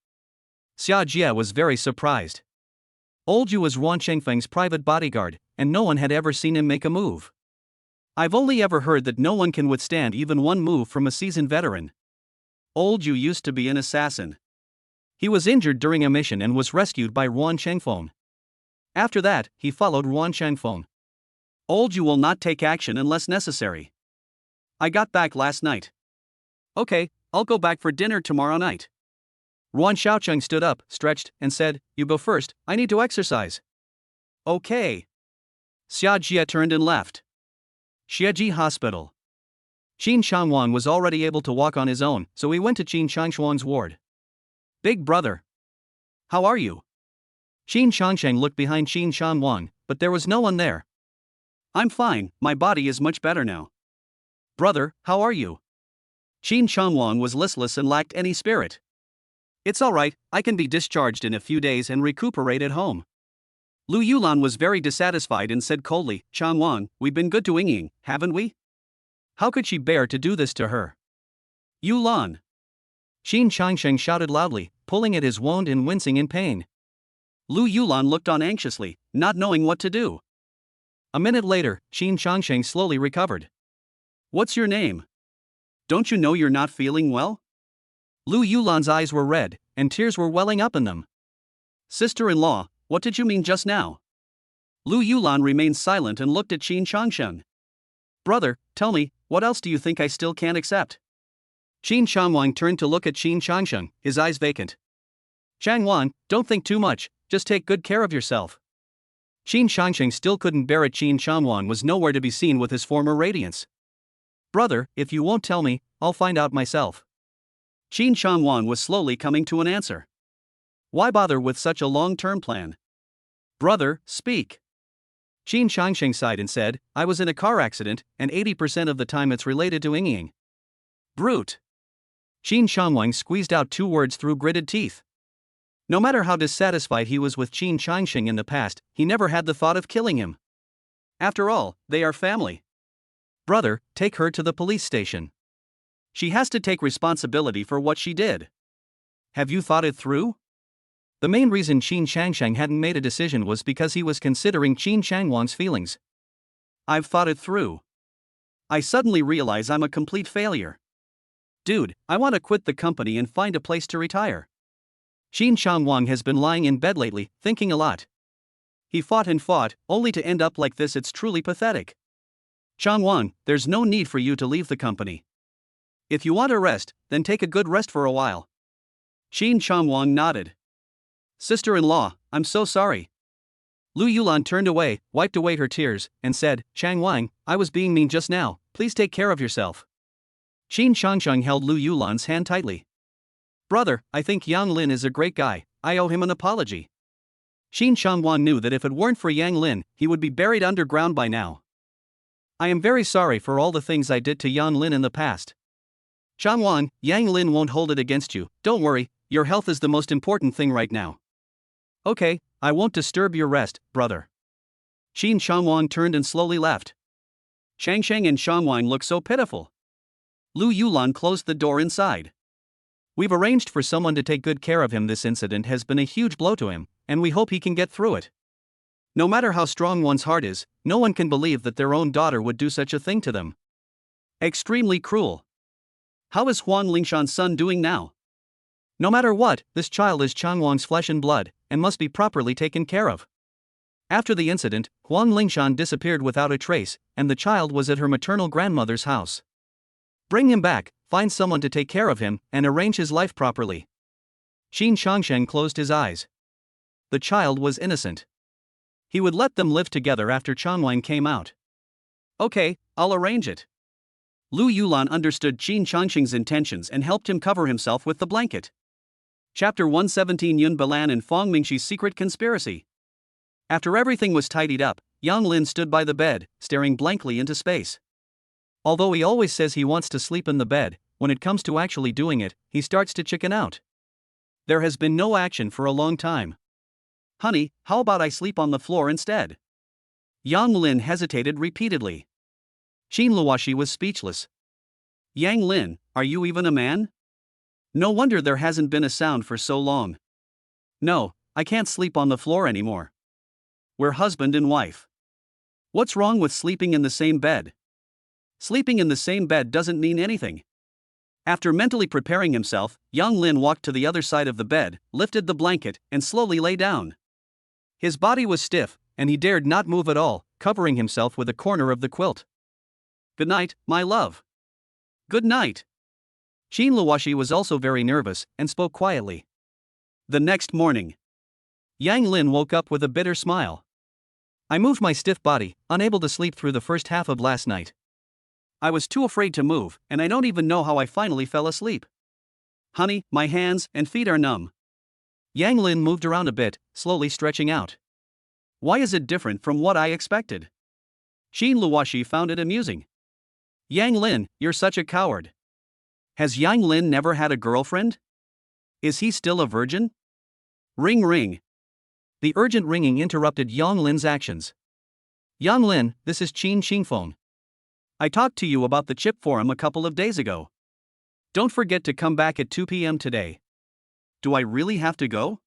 Xia Jia was very surprised. Old Yu was Ruan Chengfeng's private bodyguard, and no one had ever seen him make a move. I've only ever heard that no one can withstand even one move from a seasoned veteran. Old Yu used to be an assassin. He was injured during a mission and was rescued by Ruan Chengfeng. After that, he followed Ruan Chengfeng. Old Yu will not take action unless necessary. I got back last night. Okay, I'll go back for dinner tomorrow night. Ruan Xiaocheng stood up, stretched, and said, You go first, I need to exercise. Okay. Xia Jia turned and left. Xieji Hospital. Qin Shangwan was already able to walk on his own, so he went to Qin Shangxuan's ward. Big brother. How are you? Qin Shangsheng looked behind Qin Shangwan, but there was no one there. I'm fine, my body is much better now. Brother, how are you? Qin Shangwan was listless and lacked any spirit. It's alright, I can be discharged in a few days and recuperate at home. Lu Yulan was very dissatisfied and said coldly, Changwan, we've been good to Yingying, haven't we? How could she bear to do this to her? Yulan. Qin Changsheng shouted loudly, pulling at his wound and wincing in pain. Lu Yulan looked on anxiously, not knowing what to do. A minute later, Qin Changsheng slowly recovered. What's your name? Don't you know you're not feeling well? Lu Yulan's eyes were red, and tears were welling up in them. Sister-in-law, what did you mean just now? Lu Yulan remained silent and looked at Qin Changsheng. Brother, tell me, what else do you think I still can't accept? Qin Shangwan turned to look at Qin Changsheng, his eyes vacant. Changwan, don't think too much, just take good care of yourself. Qin Shangsheng still couldn't bear it. Qin Shanhuan was nowhere to be seen with his former radiance. Brother, if you won't tell me, I'll find out myself. Qin Shanhuan was slowly coming to an answer. Why bother with such a long-term plan? Brother, speak. Qin Shangsheng sighed and said, I was in a car accident, and 80% of the time it's related to Yingying. Brute. Qin Shanhuang squeezed out 2 words through gritted teeth. No matter how dissatisfied he was with Qin Shangsheng in the past, he never had the thought of killing him. After all, they are family. Brother, take her to the police station. She has to take responsibility for what she did. Have you thought it through? The main reason Qin Shangsheng hadn't made a decision was because he was considering Qin Shanghuang's feelings. I've thought it through. I suddenly realize I'm a complete failure. Dude, I want to quit the company and find a place to retire. Qin Shanghuang has been lying in bed lately, thinking a lot. He fought and fought, only to end up like this. It's truly pathetic. Shanghuang, there's no need for you to leave the company. If you want a rest, then take a good rest for a while. Qin Shanghuang nodded. Sister-in-law, I'm so sorry. Lu Yulan turned away, wiped away her tears, and said, Shanghuang, I was being mean just now, please take care of yourself. Qin Shangsheng held Lu Yulan's hand tightly. Brother, I think Yang Lin is a great guy, I owe him an apology. Qin Shanghuan knew that if it weren't for Yang Lin, he would be buried underground by now. I am very sorry for all the things I did to Yang Lin in the past. Shanghuan, Yang Lin won't hold it against you, don't worry, your health is the most important thing right now. Okay, I won't disturb your rest, brother. Qin Shanghuan turned and slowly left. Shangsheng and Shanghuan looked so pitiful. Lu Yulan closed the door inside. We've arranged for someone to take good care of him. This incident has been a huge blow to him, and we hope he can get through it. No matter how strong one's heart is, no one can believe that their own daughter would do such a thing to them. Extremely cruel. How is Huan Lingshan's son doing now? No matter what, this child is Changhuang's flesh and blood, and must be properly taken care of. After the incident, Huang Lingshan disappeared without a trace, and the child was at her maternal grandmother's house. Bring him back, find someone to take care of him, and arrange his life properly. Qin Shangsheng closed his eyes. The child was innocent. He would let them live together after Changhuang came out. Okay, I'll arrange it. Lu Yulan understood Qin Shangsheng's intentions and helped him cover himself with the blanket. Chapter 117 Yun Balan and Fong Mingxi's Secret Conspiracy. After everything was tidied up, Yang Lin stood by the bed, staring blankly into space. Although he always says he wants to sleep in the bed, when it comes to actually doing it, he starts to chicken out. There has been no action for a long time. Honey, how about I sleep on the floor instead? Yang Lin hesitated repeatedly. Qin Luoxi was speechless. Yang Lin, are you even a man? No wonder there hasn't been a sound for so long. No, I can't sleep on the floor anymore. We're husband and wife. What's wrong with sleeping in the same bed? Sleeping in the same bed doesn't mean anything. After mentally preparing himself, Yang Lin walked to the other side of the bed, lifted the blanket, and slowly lay down. His body was stiff, and he dared not move at all, covering himself with a corner of the quilt. Good night, my love. Good night. Qin Luoxi was also very nervous, and spoke quietly. The next morning, Yang Lin woke up with a bitter smile. I moved my stiff body, unable to sleep through the first half of last night. I was too afraid to move, and I don't even know how I finally fell asleep. Honey, my hands and feet are numb. Yang Lin moved around a bit, slowly stretching out. Why is it different from what I expected? Qin Luoxi found it amusing. Yang Lin, you're such a coward. Has Yang Lin never had a girlfriend? Is he still a virgin? Ring ring. The urgent ringing interrupted Yang Lin's actions. Yang Lin, this is Qin Qingfeng. I talked to you about the chip forum a couple of days ago. Don't forget to come back at 2 p.m. today. Do I really have to go?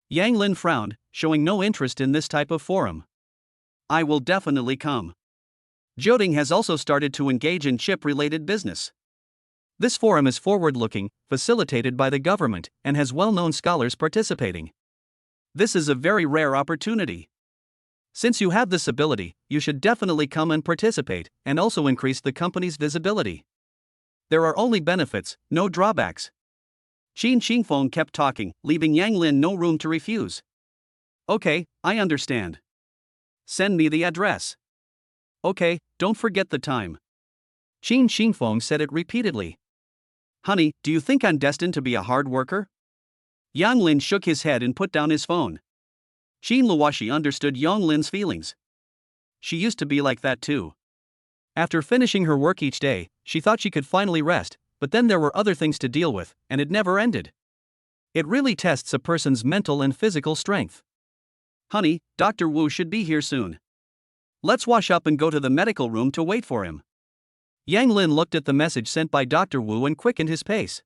Yang Lin frowned, showing no interest in this type of forum. I will definitely come. Joding has also started to engage in chip-related business. This forum is forward-looking, facilitated by the government, and has well-known scholars participating. This is a very rare opportunity. Since you have this ability, you should definitely come and participate, and also increase the company's visibility. There are only benefits, no drawbacks. Qin Qingfeng kept talking, leaving Yang Lin no room to refuse. Okay, I understand. Send me the address. Okay, don't forget the time. Qin Xingfeng said it repeatedly. Honey, do you think I'm destined to be a hard worker? Yang Lin shook his head and put down his phone. Qin Luoshi understood Yang Lin's feelings. She used to be like that too. After finishing her work each day, she thought she could finally rest, but then there were other things to deal with, and it never ended. It really tests a person's mental and physical strength. Honey, Dr. Wu should be here soon. Let's wash up and go to the medical room to wait for him. Yang Lin looked at the message sent by Dr. Wu and quickened his pace.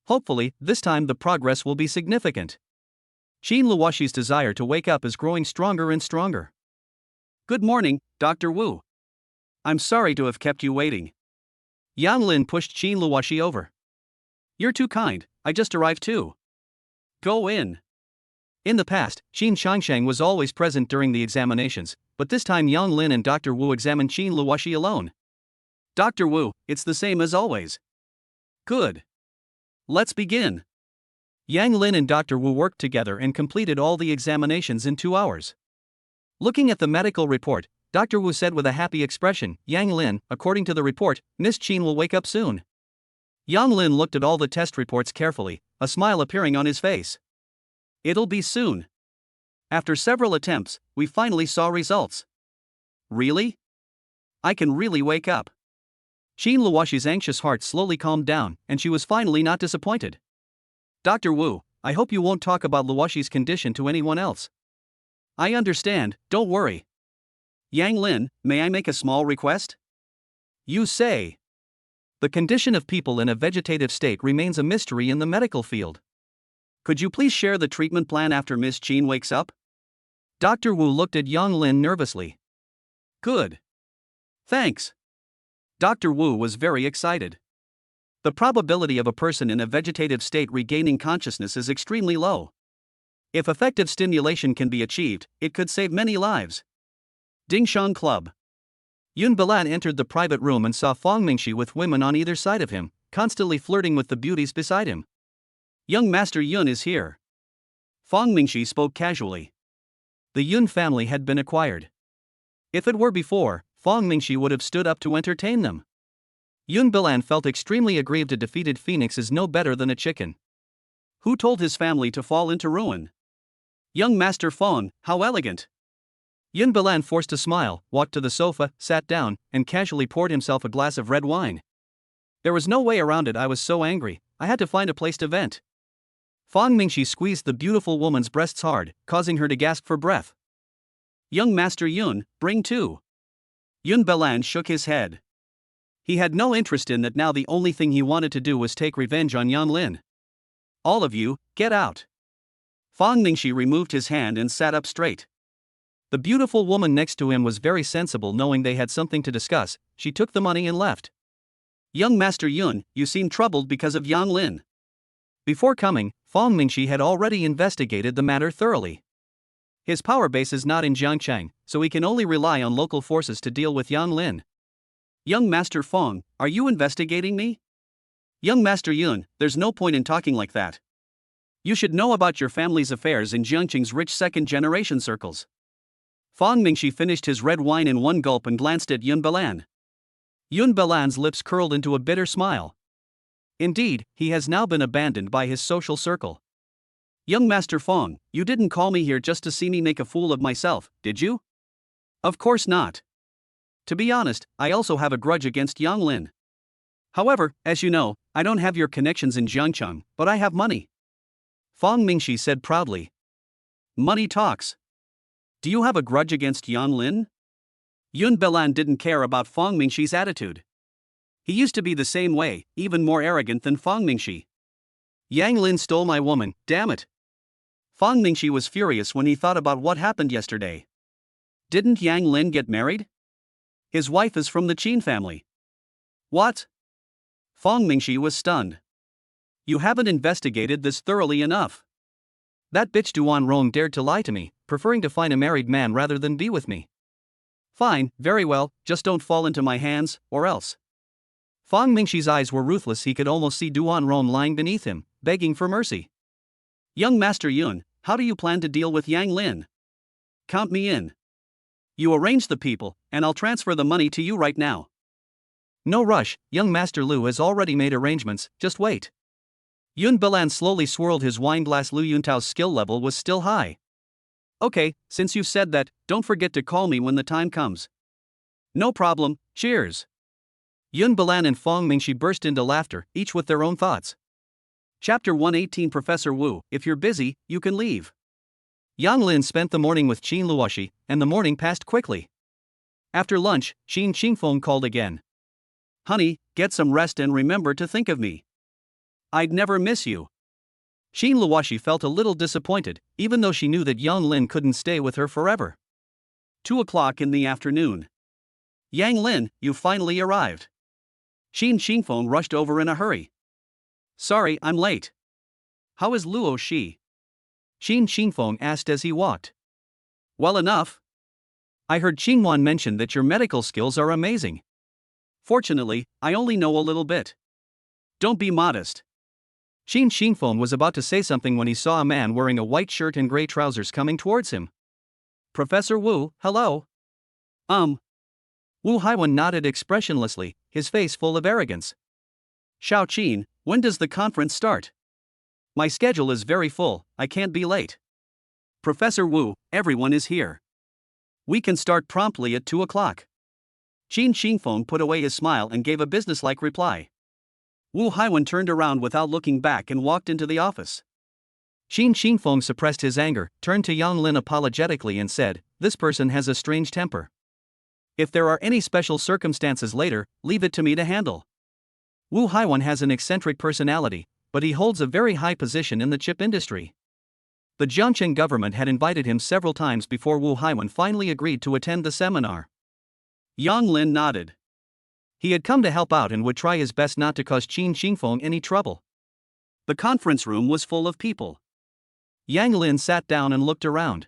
Hopefully, this time the progress will be significant. Qin Luoshi's desire to wake up is growing stronger and stronger. Good morning, Dr. Wu. I'm sorry to have kept you waiting. Yang Lin pushed Qin Luoshi over. You're too kind, I just arrived too. Go in. In the past, Qin Shangsheng was always present during the examinations, but this time Yang Lin and Dr. Wu examined Qin Luoshi alone. Dr. Wu, it's the same as always. Good. Let's begin. Yang Lin and Dr. Wu worked together and completed all the examinations in 2 hours. Looking at the medical report, Dr. Wu said with a happy expression, Yang Lin, according to the report, Miss Qin will wake up soon. Yang Lin looked at all the test reports carefully, a smile appearing on his face. It'll be soon. After several attempts, we finally saw results. Really? I can really wake up. Qin Luoshi's anxious heart slowly calmed down, and she was finally not disappointed. Dr. Wu, I hope you won't talk about Luoshi's condition to anyone else. I understand, don't worry. Yang Lin, may I make a small request? You say. The condition of people in a vegetative state remains a mystery in the medical field. Could you please share the treatment plan after Miss Qin wakes up? Dr. Wu looked at Yang Lin nervously. Good. Thanks. Dr. Wu was very excited. The probability of a person in a vegetative state regaining consciousness is extremely low. If effective stimulation can be achieved, it could save many lives. Dingshang Club. Yun Bilan entered the private room and saw Fang Mingxi with women on either side of him, constantly flirting with the beauties beside him. Young Master Yun is here. Fang Mingxi spoke casually. The Yun family had been acquired. If it were before, Fang Mingxi would have stood up to entertain them. Yun Bilan felt extremely aggrieved. A defeated phoenix is no better than a chicken. Who told his family to fall into ruin? Young Master Fang, how elegant. Yun Bilan forced a smile, walked to the sofa, sat down, and casually poured himself a glass of red wine. There was no way around it. I was so angry, I had to find a place to vent. Fang Mingxi squeezed the beautiful woman's breasts hard, causing her to gasp for breath. Young Master Yun, bring two. Yun Bilan shook his head. He had no interest in that now. The only thing he wanted to do was take revenge on Yang Lin. All of you, get out. Fang Mingxi removed his hand and sat up straight. The beautiful woman next to him was very sensible. Knowing they had something to discuss, she took the money and left. Young Master Yun, you seem troubled because of Yang Lin. Before coming, Fang Mingxi had already investigated the matter thoroughly. His power base is not in Jiangchang, so he can only rely on local forces to deal with Yang Lin. Young Master Fang, are you investigating me? Young Master Yun, there's no point in talking like that. You should know about your family's affairs in Jiangcheng's rich second-generation circles. Fang Mingxi finished his red wine in one gulp and glanced at Yun Bilan. Yun Bilan's lips curled into a bitter smile. Indeed, he has now been abandoned by his social circle. Young Master Fang, you didn't call me here just to see me make a fool of myself, did you? Of course not. To be honest, I also have a grudge against Yang Lin. However, as you know, I don't have your connections in Jiangcheng, but I have money. Fang Mingxi said proudly. Money talks. Do you have a grudge against Yang Lin? Yun Bilan didn't care about Fang Mingxi's attitude. He used to be the same way, even more arrogant than Fang Mingxi. Yang Lin stole my woman, damn it. Fang Mingxi was furious when he thought about what happened yesterday. Didn't Yang Lin get married? His wife is from the Qin family. What? Fang Mingxi was stunned. You haven't investigated this thoroughly enough. That bitch Duan Rong dared to lie to me, preferring to find a married man rather than be with me. Fine, very well, just don't fall into my hands, or else. Fang Mingxi's eyes were ruthless. He could almost see Duan Rong lying beneath him, begging for mercy. Young Master Yun, how do you plan to deal with Yang Lin? Count me in. You arrange the people, and I'll transfer the money to you right now. No rush, young Master Lu has already made arrangements, just wait. Yun Bilan slowly swirled his wine glass. Lu Yuntao's skill level was still high. Okay, since you've said that, don't forget to call me when the time comes. No problem, cheers. Yun Bilan and Fong Mingxi burst into laughter, each with their own thoughts. Chapter 118. Professor Wu, if you're busy, you can leave. Yang Lin spent the morning with Qin Luoxi, and the morning passed quickly. After lunch, Qin Qingfeng called again. Honey, get some rest and remember to think of me. I'd never miss you. Qin Luoxi felt a little disappointed, even though she knew that Yang Lin couldn't stay with her forever. 2 o'clock in the afternoon. Yang Lin, you finally arrived. Qin Qingfeng rushed over in a hurry. Sorry, I'm late. How is Luo Shi? Qin Qingfeng asked as he walked. Well enough. I heard Qingwan mention that your medical skills are amazing. Fortunately, I only know a little bit. Don't be modest. Qin Qingfeng was about to say something when he saw a man wearing a white shirt and gray trousers coming towards him. Professor Wu, hello. Wu Haiwen nodded expressionlessly, his face full of arrogance. Xiao Qin, when does the conference start? My schedule is very full, I can't be late. Professor Wu, everyone is here. We can start promptly at 2 o'clock. Qin Qingfeng put away his smile and gave a businesslike reply. Wu Haiwen turned around without looking back and walked into the office. Qin Qingfeng suppressed his anger, turned to Yang Lin apologetically and said, this person has a strange temper. If there are any special circumstances later, leave it to me to handle. Wu Haiwen has an eccentric personality, but he holds a very high position in the chip industry. The Jiangchen government had invited him several times before Wu Haiwen finally agreed to attend the seminar. Yang Lin nodded. He had come to help out and would try his best not to cause Qin Qingfeng any trouble. The conference room was full of people. Yang Lin sat down and looked around.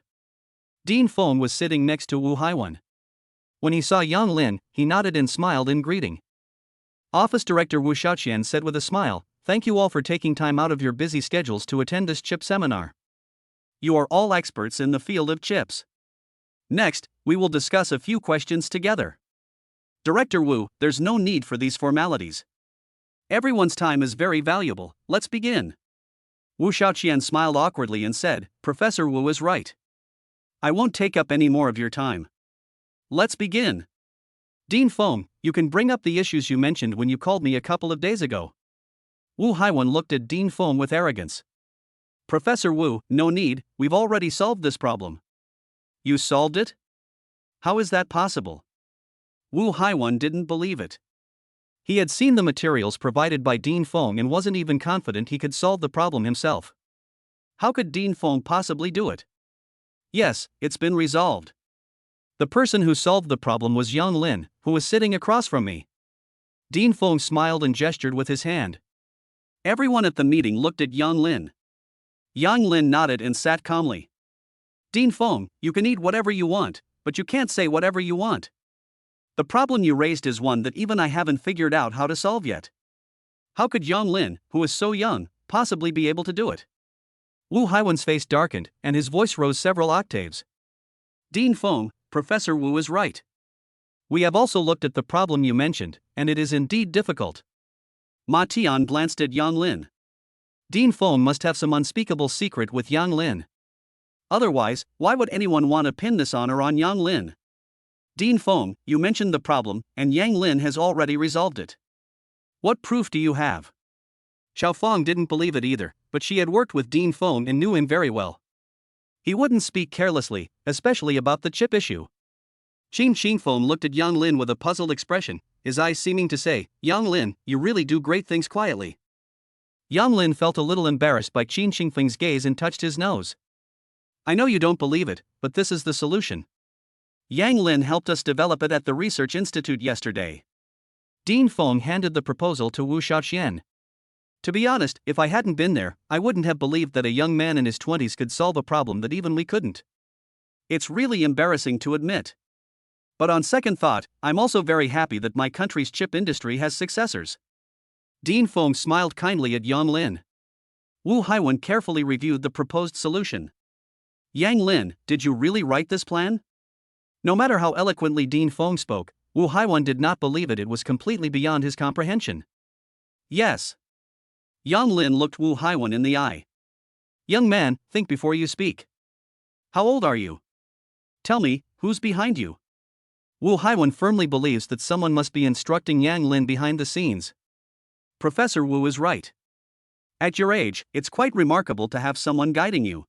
Dean Feng was sitting next to Wu Haiwen. When he saw Yang Lin, he nodded and smiled in greeting. Office Director Wu Xiaoqian said with a smile, thank you all for taking time out of your busy schedules to attend this chip seminar. You are all experts in the field of chips. Next, we will discuss a few questions together. Director Wu, there's no need for these formalities. Everyone's time is very valuable, let's begin. Wu Xiaoqian smiled awkwardly and said, Professor Wu is right. I won't take up any more of your time. Let's begin. Dean Feng, you can bring up the issues you mentioned when you called me a couple of days ago. Wu Haiwen looked at Dean Feng with arrogance. Professor Wu, no need, we've already solved this problem. You solved it? How is that possible? Wu Haiwen didn't believe it. He had seen the materials provided by Dean Feng and wasn't even confident he could solve the problem himself. How could Dean Feng possibly do it? Yes, it's been resolved. The person who solved the problem was Yang Lin, who was sitting across from me. Dean Feng smiled and gestured with his hand. Everyone at the meeting looked at Yang Lin. Yang Lin nodded and sat calmly. Dean Feng, you can eat whatever you want, but you can't say whatever you want. The problem you raised is one that even I haven't figured out how to solve yet. How could Yang Lin, who is so young, possibly be able to do it? Wu Haiwen's face darkened, and his voice rose several octaves. Dean Feng, Professor Wu is right. We have also looked at the problem you mentioned, and it is indeed difficult. Ma Tian glanced at Yang Lin. Dean Feng must have some unspeakable secret with Yang Lin. Otherwise, why would anyone want to pin this honor on Yang Lin? Dean Feng, you mentioned the problem, and Yang Lin has already resolved it. What proof do you have? Xiao Feng didn't believe it either, but she had worked with Dean Feng and knew him very well. He wouldn't speak carelessly, especially about the chip issue. Qin Qingfeng looked at Yang Lin with a puzzled expression, his eyes seeming to say, Yang Lin, you really do great things quietly. Yang Lin felt a little embarrassed by Qin Qingfeng's gaze and touched his nose. I know you don't believe it, but this is the solution. Yang Lin helped us develop it at the Research Institute yesterday. Dean Feng handed the proposal to Wu Xiaoqian. To be honest, if I hadn't been there, I wouldn't have believed that a young man in his 20s could solve a problem that even we couldn't. It's really embarrassing to admit. But on second thought, I'm also very happy that my country's chip industry has successors. Dean Feng smiled kindly at Yang Lin. Wu Haiwen carefully reviewed the proposed solution. Yang Lin, did you really write this plan? No matter how eloquently Dean Fong spoke, Wu Haiwan did not believe it was completely beyond his comprehension. Yes. Yang Lin looked Wu Haiwan in the eye. Young man, think before you speak. How old are you? Tell me, who's behind you? Wu Haiwan firmly believes that someone must be instructing Yang Lin behind the scenes. Professor Wu is right. At your age, it's quite remarkable to have someone guiding you.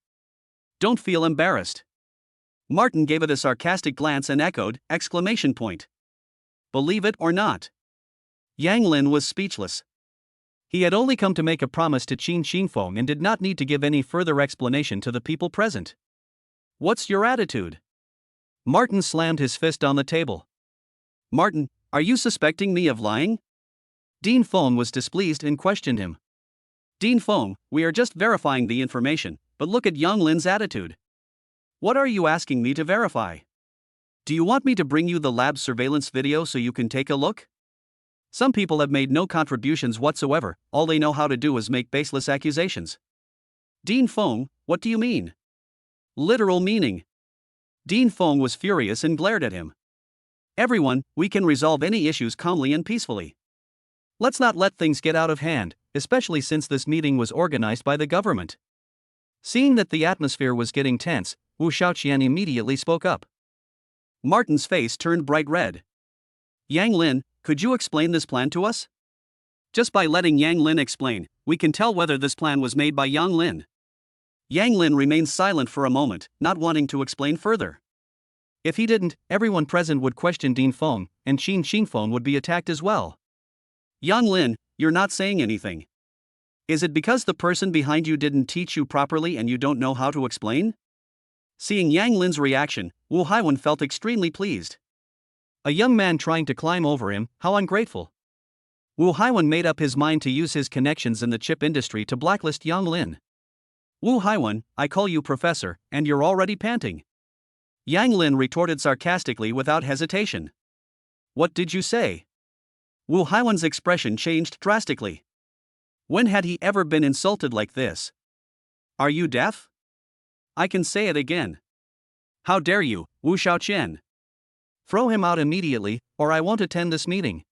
Don't feel embarrassed. Martin gave it a sarcastic glance and echoed, exclamation point. Believe it or not. Yang Lin was speechless. He had only come to make a promise to Qin Xingfeng and did not need to give any further explanation to the people present. What's your attitude? Martin slammed his fist on the table. Martin, are you suspecting me of lying? Dean Feng was displeased and questioned him. Dean Feng, we are just verifying the information, but look at Yang Lin's attitude. What are you asking me to verify? Do you want me to bring you the lab surveillance video so you can take a look? Some people have made no contributions whatsoever, all they know how to do is make baseless accusations. Dean Feng, what do you mean? Literal meaning. Dean Feng was furious and glared at him. Everyone, we can resolve any issues calmly and peacefully. Let's not let things get out of hand, especially since this meeting was organized by the government. Seeing that the atmosphere was getting tense, Wu Shaoqian immediately spoke up. Martin's face turned bright red. Yang Lin, could you explain this plan to us? Just by letting Yang Lin explain, we can tell whether this plan was made by Yang Lin. Yang Lin remained silent for a moment, not wanting to explain further. If he didn't, everyone present would question Dean Feng, and Qin Xingfeng would be attacked as well. Yang Lin, you're not saying anything. Is it because the person behind you didn't teach you properly and you don't know how to explain? Seeing Yang Lin's reaction, Wu Haiwan felt extremely pleased. A young man trying to climb over him, how ungrateful. Wu Haiwan made up his mind to use his connections in the chip industry to blacklist Yang Lin. Wu Haiwan, I call you professor, and you're already panting. Yang Lin retorted sarcastically without hesitation. What did you say? Wu Haiwan's expression changed drastically. When had he ever been insulted like this? Are you deaf? I can say it again. How dare you, Wu Shaoqian? Throw him out immediately, or I won't attend this meeting.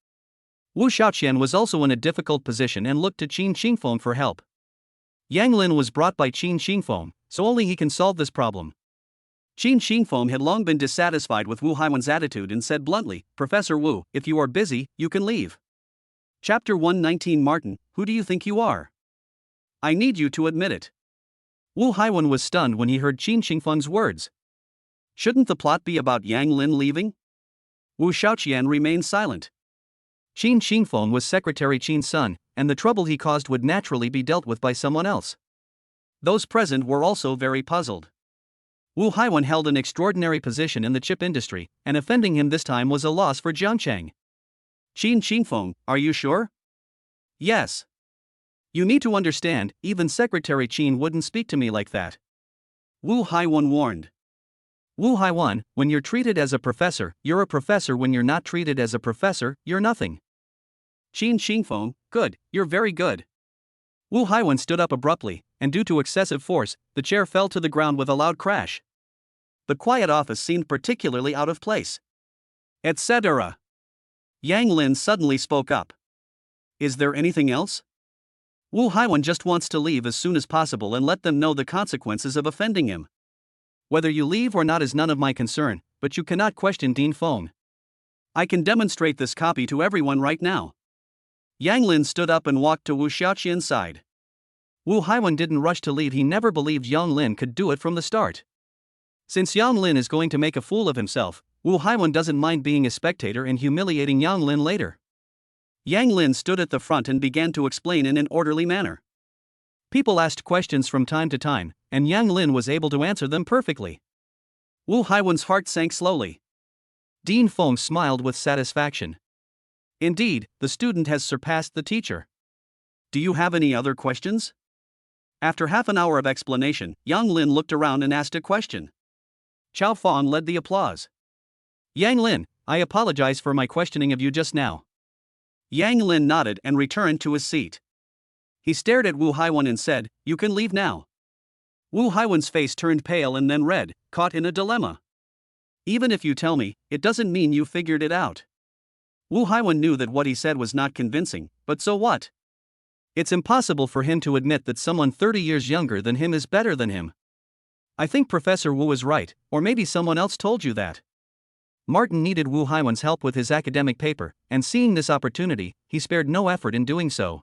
Wu Shaoqian was also in a difficult position and looked to Qin Xingfeng for help. Yang Lin was brought by Qin Xingfeng, so only he can solve this problem. Qin Xingfeng had long been dissatisfied with Wu Haiwan's attitude and said bluntly, Professor Wu, if you are busy, you can leave. Chapter 119 Martin, who do you think you are? I need you to admit it. Wu Haiwan was stunned when he heard Qin Xingfeng's words. Shouldn't the plot be about Yang Lin leaving? Wu Shaoqian remained silent. Qin Xingfeng was Secretary Qin's son, and the trouble he caused would naturally be dealt with by someone else. Those present were also very puzzled. Wu Haiwan held an extraordinary position in the chip industry, and offending him this time was a loss for Jiangcheng. Qin Xingfeng, are you sure? Yes. You need to understand, even Secretary Qin wouldn't speak to me like that. Wu Haiwan warned. Wu Haiwan, when you're treated as a professor, you're a professor. When you're not treated as a professor, you're nothing. Qin Xingfeng, good, you're very good. Wu Haiwan stood up abruptly, and due to excessive force, the chair fell to the ground with a loud crash. The quiet office seemed particularly out of place. Etc. Yang Lin suddenly spoke up. Is there anything else? Wu Haiwan just wants to leave as soon as possible and let them know the consequences of offending him. Whether you leave or not is none of my concern, but you cannot question Dean Feng. I can demonstrate this copy to everyone right now. Yang Lin stood up and walked to Wu Shaoqian's side. Wu Haiwan didn't rush to leave. He never believed Yang Lin could do it from the start. Since Yang Lin is going to make a fool of himself, Wu Haiwan doesn't mind being a spectator and humiliating Yang Lin later. Yang Lin stood at the front and began to explain in an orderly manner. People asked questions from time to time, and Yang Lin was able to answer them perfectly. Wu Haiwan's heart sank slowly. Dean Feng smiled with satisfaction. Indeed, the student has surpassed the teacher. Do you have any other questions? After half an hour of explanation, Yang Lin looked around and asked a question. Chao Fong led the applause. Yang Lin, I apologize for my questioning of you just now. Yang Lin nodded and returned to his seat. He stared at Wu Haiwan and said, You can leave now. Wu Haiwan's face turned pale and then red, caught in a dilemma. Even if you tell me, it doesn't mean you figured it out. Wu Haiwan knew that what he said was not convincing, but so what? It's impossible for him to admit that someone 30 years younger than him is better than him. I think Professor Wu is right, or maybe someone else told you that. Martin needed Wu Haiwan's help with his academic paper, and seeing this opportunity, he spared no effort in doing so.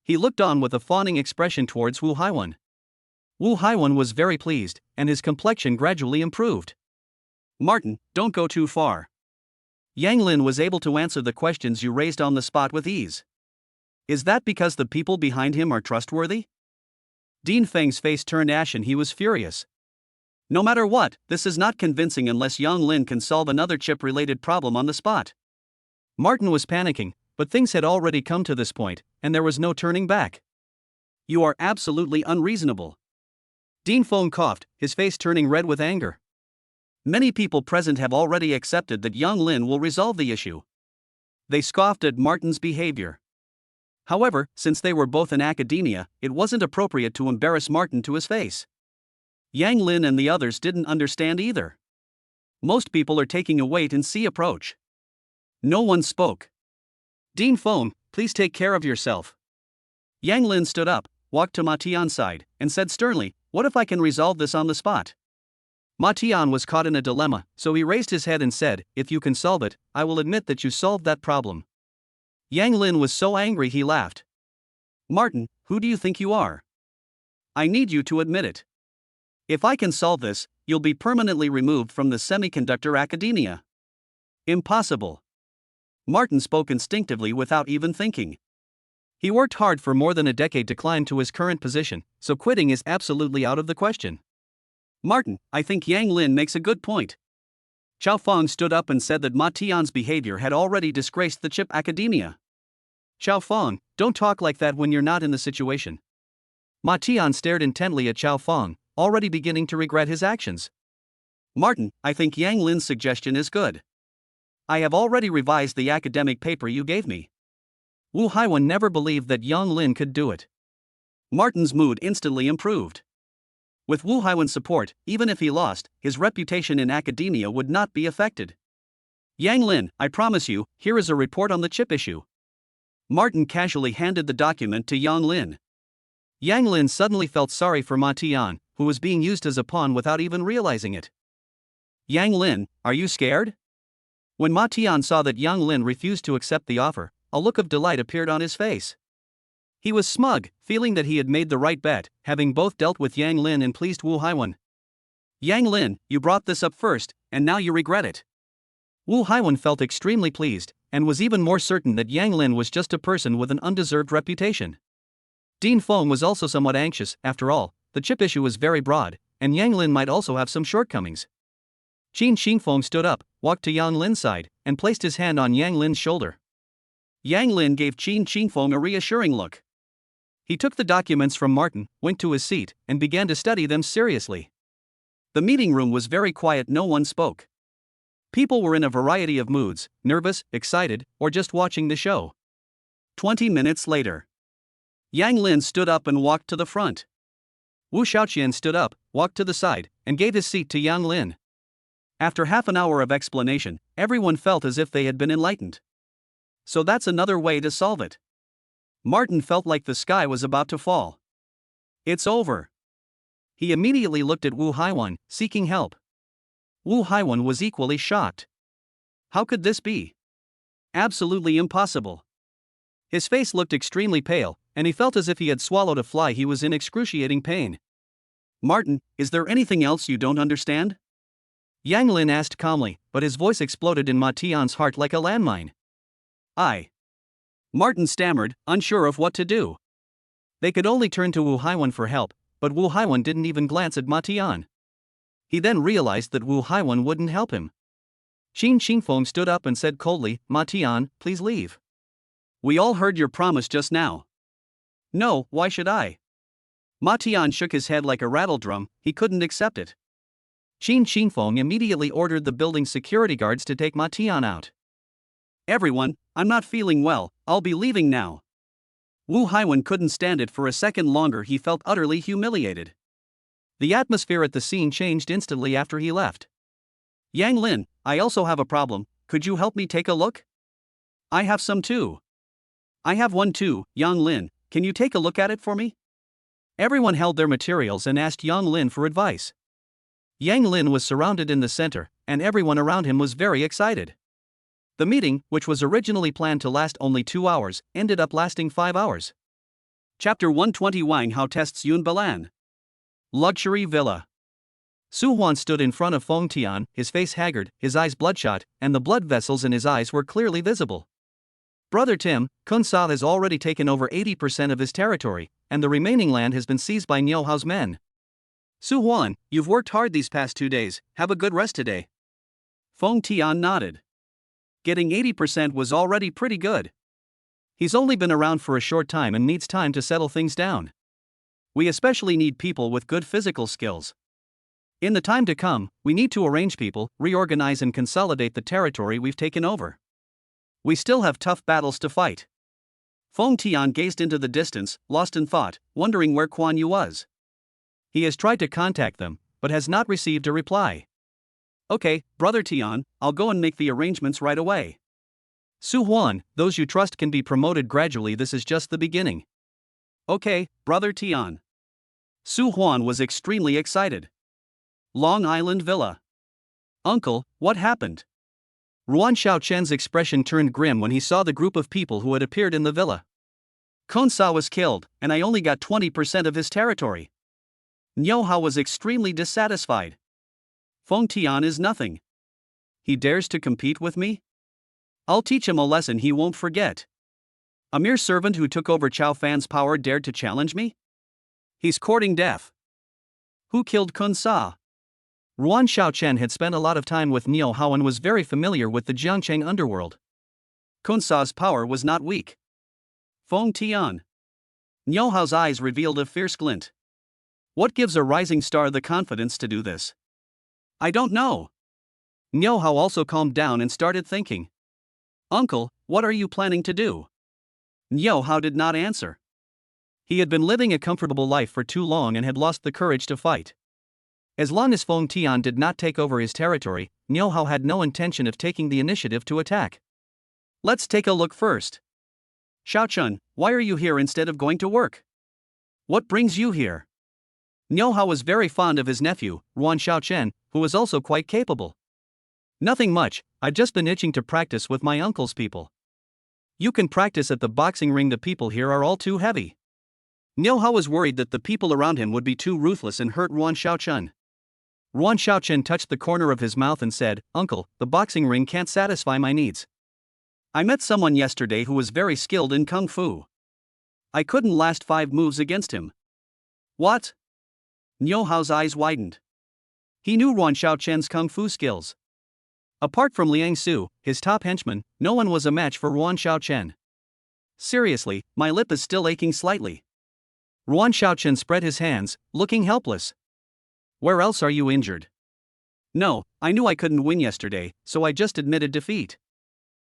He looked on with a fawning expression towards Wu Haiwan. Wu Haiwan was very pleased, and his complexion gradually improved. Martin, don't go too far. Yang Lin was able to answer the questions you raised on the spot with ease. Is that because the people behind him are trustworthy? Dean Feng's face turned ashen. He was furious. No matter what, this is not convincing unless Yang Lin can solve another chip-related problem on the spot. Martin was panicking, but things had already come to this point, and there was no turning back. You are absolutely unreasonable. Dean Feng coughed, his face turning red with anger. Many people present have already accepted that Yang Lin will resolve the issue. They scoffed at Martin's behavior. However, since they were both in academia, it wasn't appropriate to embarrass Martin to his face. Yang Lin and the others didn't understand either. Most people are taking a wait-and-see approach. No one spoke. Dean Feng, please take care of yourself. Yang Lin stood up, walked to Ma Tian's side, and said sternly, what if I can resolve this on the spot? Ma Tian was caught in a dilemma, so he raised his head and said, if you can solve it, I will admit that you solved that problem. Yang Lin was so angry he laughed. Martin, who do you think you are? I need you to admit it. If I can solve this, you'll be permanently removed from the semiconductor academia. Impossible. Martin spoke instinctively without even thinking. He worked hard for more than a decade to climb to his current position, so quitting is absolutely out of the question. Martin, I think Yang Lin makes a good point. Chao Feng stood up and said that Ma Tian's behavior had already disgraced the chip academia. Chao Feng, don't talk like that when you're not in the situation. Ma Tian stared intently at Chao Feng, already beginning to regret his actions. Martin, I think Yang Lin's suggestion is good. I have already revised the academic paper you gave me. Wu Haiwan never believed that Yang Lin could do it. Martin's mood instantly improved. With Wu Haiwan's support, even if he lost, his reputation in academia would not be affected. Yang Lin, I promise you, here is a report on the chip issue. Martin casually handed the document to Yang Lin. Yang Lin suddenly felt sorry for Ma Tian, who was being used as a pawn without even realizing it. Yang Lin, are you scared? When Ma Tian saw that Yang Lin refused to accept the offer, a look of delight appeared on his face. He was smug, feeling that he had made the right bet, having both dealt with Yang Lin and pleased Wu Haiwan. Yang Lin, you brought this up first, and now you regret it. Wu Haiwan felt extremely pleased, and was even more certain that Yang Lin was just a person with an undeserved reputation. Dean Feng was also somewhat anxious. After all, the chip issue was very broad, and Yang Lin might also have some shortcomings. Qin Xingfeng stood up, walked to Yang Lin's side, and placed his hand on Yang Lin's shoulder. Yang Lin gave Qin Xingfeng a reassuring look. He took the documents from Martin, went to his seat, and began to study them seriously. The meeting room was very quiet. No one spoke. People were in a variety of moods, nervous, excited, or just watching the show. 20 minutes later, Yang Lin stood up and walked to the front. Wu Shaoqian stood up, walked to the side, and gave his seat to Yang Lin. After half an hour of explanation, everyone felt as if they had been enlightened. So that's another way to solve it. Martin felt like the sky was about to fall. It's over. He immediately looked at Wu Haiwan, seeking help. Wu Haiwan was equally shocked. How could this be? Absolutely impossible. His face looked extremely pale, and he felt as if he had swallowed a fly. He was in excruciating pain. Martin, is there anything else you don't understand? Yang Lin asked calmly, but his voice exploded in Ma Tian's heart like a landmine. Martin stammered, unsure of what to do. They could only turn to Wu Haiwan for help, but Wu Haiwan didn't even glance at Ma Tian. He then realized that Wu Haiwan wouldn't help him. Qin Xingfeng stood up and said coldly, Ma Tian, please leave. We all heard your promise just now. No, why should I? Ma Tian shook his head like a rattledrum. He couldn't accept it. Qin Xingfeng immediately ordered the building's security guards to take Ma Tian out. Everyone, I'm not feeling well, I'll be leaving now. Wu Haiwan couldn't stand it for a second longer. He felt utterly humiliated. The atmosphere at the scene changed instantly after he left. Yang Lin, I also have a problem, could you help me take a look? I have some too. I have one too, Yang Lin, can you take a look at it for me? Everyone held their materials and asked Yang Lin for advice. Yang Lin was surrounded in the center, and everyone around him was very excited. The meeting, which was originally planned to last only 2 hours, ended up lasting 5 hours. Chapter 120 Wang Hao tests Yun Balan. Luxury Villa. Su Huan stood in front of Feng Tian, his face haggard, his eyes bloodshot, and the blood vessels in his eyes were clearly visible. Brother Tim, Kun Sa has already taken over 80% of his territory, and the remaining land has been seized by Niu Hao's men. Su Huan, you've worked hard these past 2 days, have a good rest today. Feng Tian nodded. Getting 80% was already pretty good. He's only been around for a short time and needs time to settle things down. We especially need people with good physical skills. In the time to come, we need to arrange people, reorganize and consolidate the territory we've taken over. We still have tough battles to fight. Feng Tian gazed into the distance, lost in thought, wondering where Kuan Yu was. He has tried to contact them, but has not received a reply. Okay, Brother Tian, I'll go and make the arrangements right away. Su Huan, those you trust can be promoted gradually, this is just the beginning. Okay, Brother Tian. Su Huan was extremely excited. Long Island Villa. Uncle, what happened? Ruan Xiaochen's expression turned grim when he saw the group of people who had appeared in the villa. Kun Sa was killed, and I only got 20% of his territory. Niu Hao was extremely dissatisfied. Feng Tian is nothing. He dares to compete with me? I'll teach him a lesson he won't forget. A mere servant who took over Chao Fan's power dared to challenge me? He's courting death. Who killed Kun Sa? Ruan Xiaochen had spent a lot of time with Niu Hao and was very familiar with the Jiangcheng underworld. Kun Sa's power was not weak. Feng Tian. Niu Hao's eyes revealed a fierce glint. What gives a rising star the confidence to do this? I don't know. Niu Hao also calmed down and started thinking. Uncle, what are you planning to do? Niu Hao did not answer. He had been living a comfortable life for too long and had lost the courage to fight. As long as Feng Tian did not take over his territory, Niu Hao had no intention of taking the initiative to attack. Let's take a look first. Xiaochun, why are you here instead of going to work? What brings you here? Niu Hao was very fond of his nephew, Ruan Xiaochen, who was also quite capable. Nothing much, I've just been itching to practice with my uncle's people. You can practice at the boxing ring, the people here are all too heavy. Niu Hao was worried that the people around him would be too ruthless and hurt Ruan Xiaochen. Ruan Xiaochen touched the corner of his mouth and said, Uncle, the boxing ring can't satisfy my needs. I met someone yesterday who was very skilled in Kung Fu. I couldn't last 5 moves against him. What? Niu Hao's eyes widened. He knew Ruan Xiaochen's Kung Fu skills. Apart from Liang Su, his top henchman, no one was a match for Ruan Xiaochen. Seriously, my lip is still aching slightly. Ruan Xiaochen spread his hands, looking helpless. Where else are you injured? No, I knew I couldn't win yesterday, so I just admitted defeat.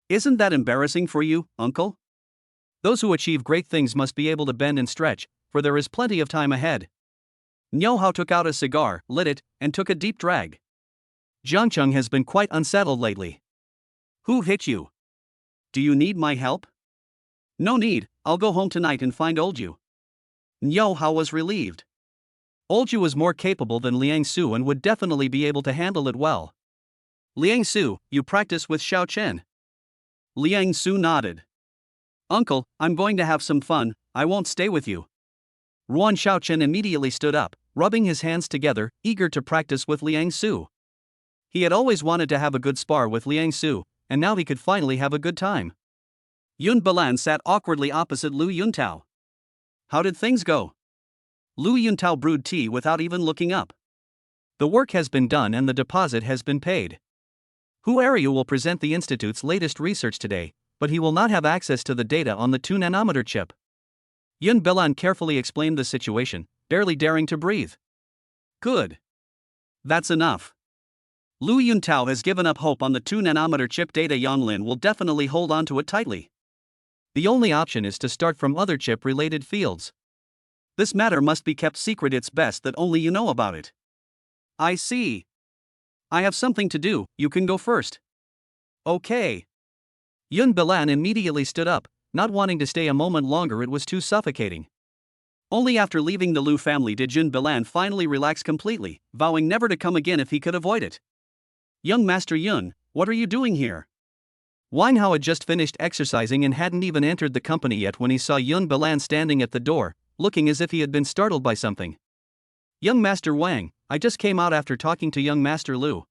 Isn't that embarrassing for you, uncle? Those who achieve great things must be able to bend and stretch, for there is plenty of time ahead. Niu Hao took out a cigar, lit it, and took a deep drag. Jiangcheng has been quite unsettled lately. Who hit you? Do you need my help? No need, I'll go home tonight and find old Yu. Niu Hao was relieved. Old Yu was more capable than Liang Su and would definitely be able to handle it well. Liang Su, you practice with Xiao Chen? Liang Su nodded. Uncle, I'm going to have some fun, I won't stay with you. Ruan Xiaochen immediately stood up, rubbing his hands together, eager to practice with Liang Su. He had always wanted to have a good spar with Liang Su, and now he could finally have a good time. Yun Balan sat awkwardly opposite Lu Yuntao. How did things go? Lu Yuntao brewed tea without even looking up. The work has been done and the deposit has been paid. Hu Ariu will present the Institute's latest research today, but he will not have access to the data on the 2-nanometer chip. Yun Balan carefully explained the situation, barely daring to breathe. Good. That's enough. Lu Yuntao has given up hope on the 2-nanometer chip data. Yang Lin will definitely hold on to it tightly. The only option is to start from other chip-related fields. This matter must be kept secret, it's best that only you know about it. I see. I have something to do, you can go first. Okay. Yun Bilan immediately stood up, not wanting to stay a moment longer, it was too suffocating. Only after leaving the Lu family did Yun Bilan finally relax completely, vowing never to come again if he could avoid it. Young Master Yun, what are you doing here? Wang Hao had just finished exercising and hadn't even entered the company yet when he saw Yun Bilan standing at the door, looking as if he had been startled by something. Young Master Wang, I just came out after talking to young Master Lu.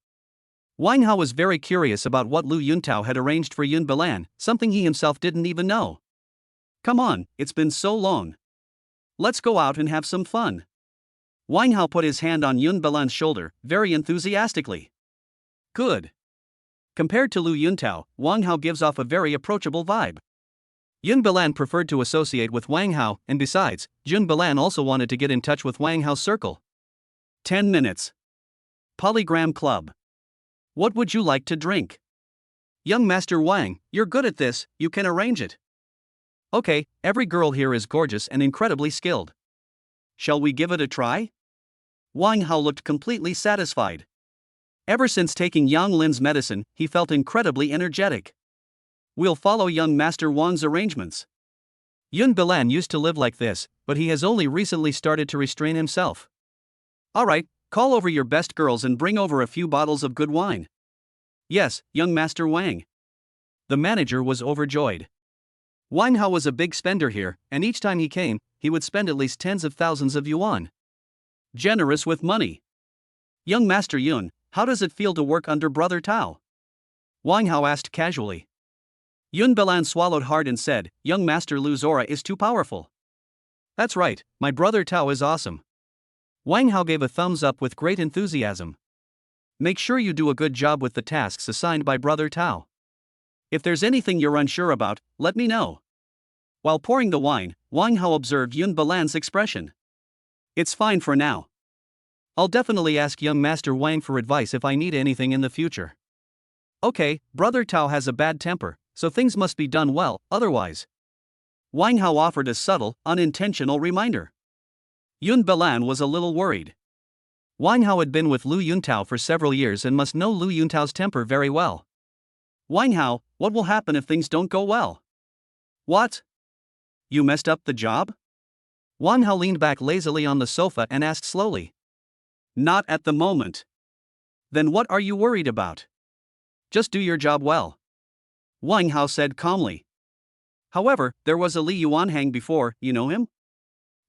Wang Hao was very curious about what Lu Yuntao had arranged for Yun Bilan, something he himself didn't even know. Come on, it's been so long. Let's go out and have some fun. Wang Hao put his hand on Yun Bilan's shoulder, very enthusiastically. Good. Compared to Lu Yuntao, Wang Hao gives off a very approachable vibe. Yun Bilan preferred to associate with Wang Hao, and besides, Yun Bilan also wanted to get in touch with Wang Hao's circle. 10 minutes. Polygram Club. What would you like to drink? Young Master Wang, you're good at this, you can arrange it. Okay, every girl here is gorgeous and incredibly skilled. Shall we give it a try? Wang Hao looked completely satisfied. Ever since taking Yang Lin's medicine, he felt incredibly energetic. We'll follow young Master Wang's arrangements. Yun Bilan used to live like this, but he has only recently started to restrain himself. Alright, call over your best girls and bring over a few bottles of good wine. Yes, young Master Wang. The manager was overjoyed. Wang Hao was a big spender here, and each time he came, he would spend at least tens of thousands of yuan. Generous with money. Young Master Yun, how does it feel to work under Brother Tao? Wang Hao asked casually. Yun Bilan swallowed hard and said, Young Master Lu's aura is too powerful. That's right, my Brother Tao is awesome. Wang Hao gave a thumbs up with great enthusiasm. Make sure you do a good job with the tasks assigned by Brother Tao. If there's anything you're unsure about, let me know. While pouring the wine, Wang Hao observed Yun Bilan's expression. It's fine for now. I'll definitely ask young Master Wang for advice if I need anything in the future. Okay, Brother Tao has a bad temper, so things must be done well, otherwise. Wang Hao offered a subtle, unintentional reminder. Yun Bilan was a little worried. Wang Hao had been with Lu Yuntao for several years and must know Lu Yuntao's temper very well. Wang Hao, what will happen if things don't go well? What? You messed up the job? Wang Hao leaned back lazily on the sofa and asked slowly. Not at the moment. Then what are you worried about? Just do your job well. Wang Hao said calmly. However, there was a Li Yuanhang before, you know him?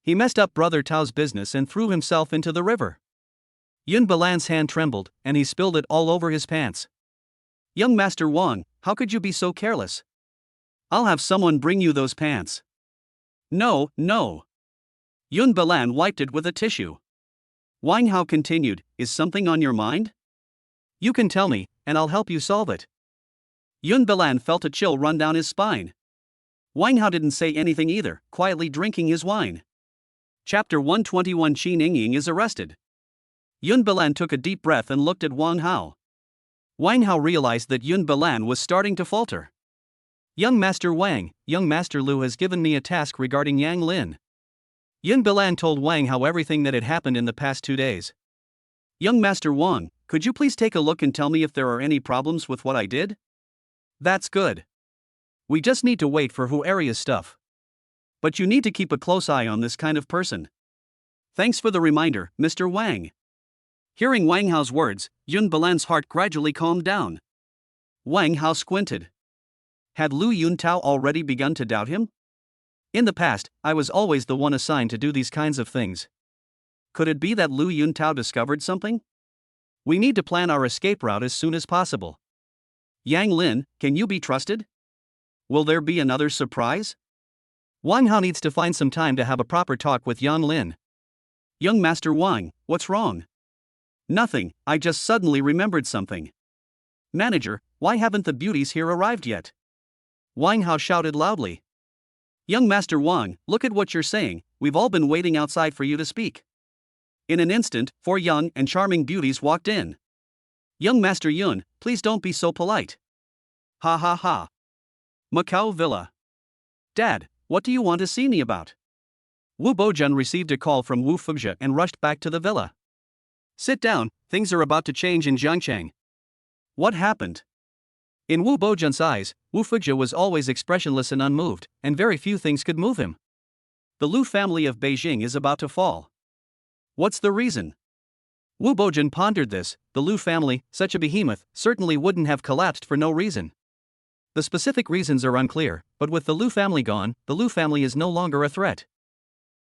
He messed up Brother Tao's business and threw himself into the river. Yun Bilan's hand trembled, and he spilled it all over his pants. Young Master Wang, how could you be so careless? I'll have someone bring you those pants. No, no. Yun Bilan wiped it with a tissue. Wang Hao continued, is something on your mind? You can tell me, and I'll help you solve it. Yun Bilan felt a chill run down his spine. Wang Hao didn't say anything either, quietly drinking his wine. Chapter 121 Qin Yingying is arrested. Yun Bilan took a deep breath and looked at Wang Hao. Wang Hao realized that Yun Bilan was starting to falter. Young Master Wang, young Master Lu has given me a task regarding Yang Lin. Yun Bilan told Wang Hao everything that had happened in the past 2 days. Young Master Wang, could you please take a look and tell me if there are any problems with what I did? That's good. We just need to wait for Hu area's stuff. But you need to keep a close eye on this kind of person. Thanks for the reminder, Mr. Wang. Hearing Wang Hao's words, Yun Bilan's heart gradually calmed down. Wang Hao squinted. Had Lu Yuntao already begun to doubt him? In the past, I was always the one assigned to do these kinds of things. Could it be that Lu Yuntao discovered something? We need to plan our escape route as soon as possible. Yang Lin, can you be trusted? Will there be another surprise? Wang Hao needs to find some time to have a proper talk with Yang Lin. Young Master Wang, what's wrong? Nothing, I just suddenly remembered something. Manager, why haven't the beauties here arrived yet? Wang Hao shouted loudly. Young Master Wang, look at what you're saying, we've all been waiting outside for you to speak. In an instant, 4 young and charming beauties walked in. Young Master Yun, please don't be so polite. Ha ha ha. Macau Villa. Dad, what do you want to see me about? Wu Bojun received a call from Wu Fuzhe and rushed back to the villa. Sit down, things are about to change in Jiangchang. What happened? In Wu Bojun's eyes, Wu Fujia was always expressionless and unmoved, and very few things could move him. The Lu family of Beijing is about to fall. What's the reason? Wu Bojun pondered this. The Lu family, such a behemoth, certainly wouldn't have collapsed for no reason. The specific reasons are unclear, but with the Lu family gone, the Lu family is no longer a threat.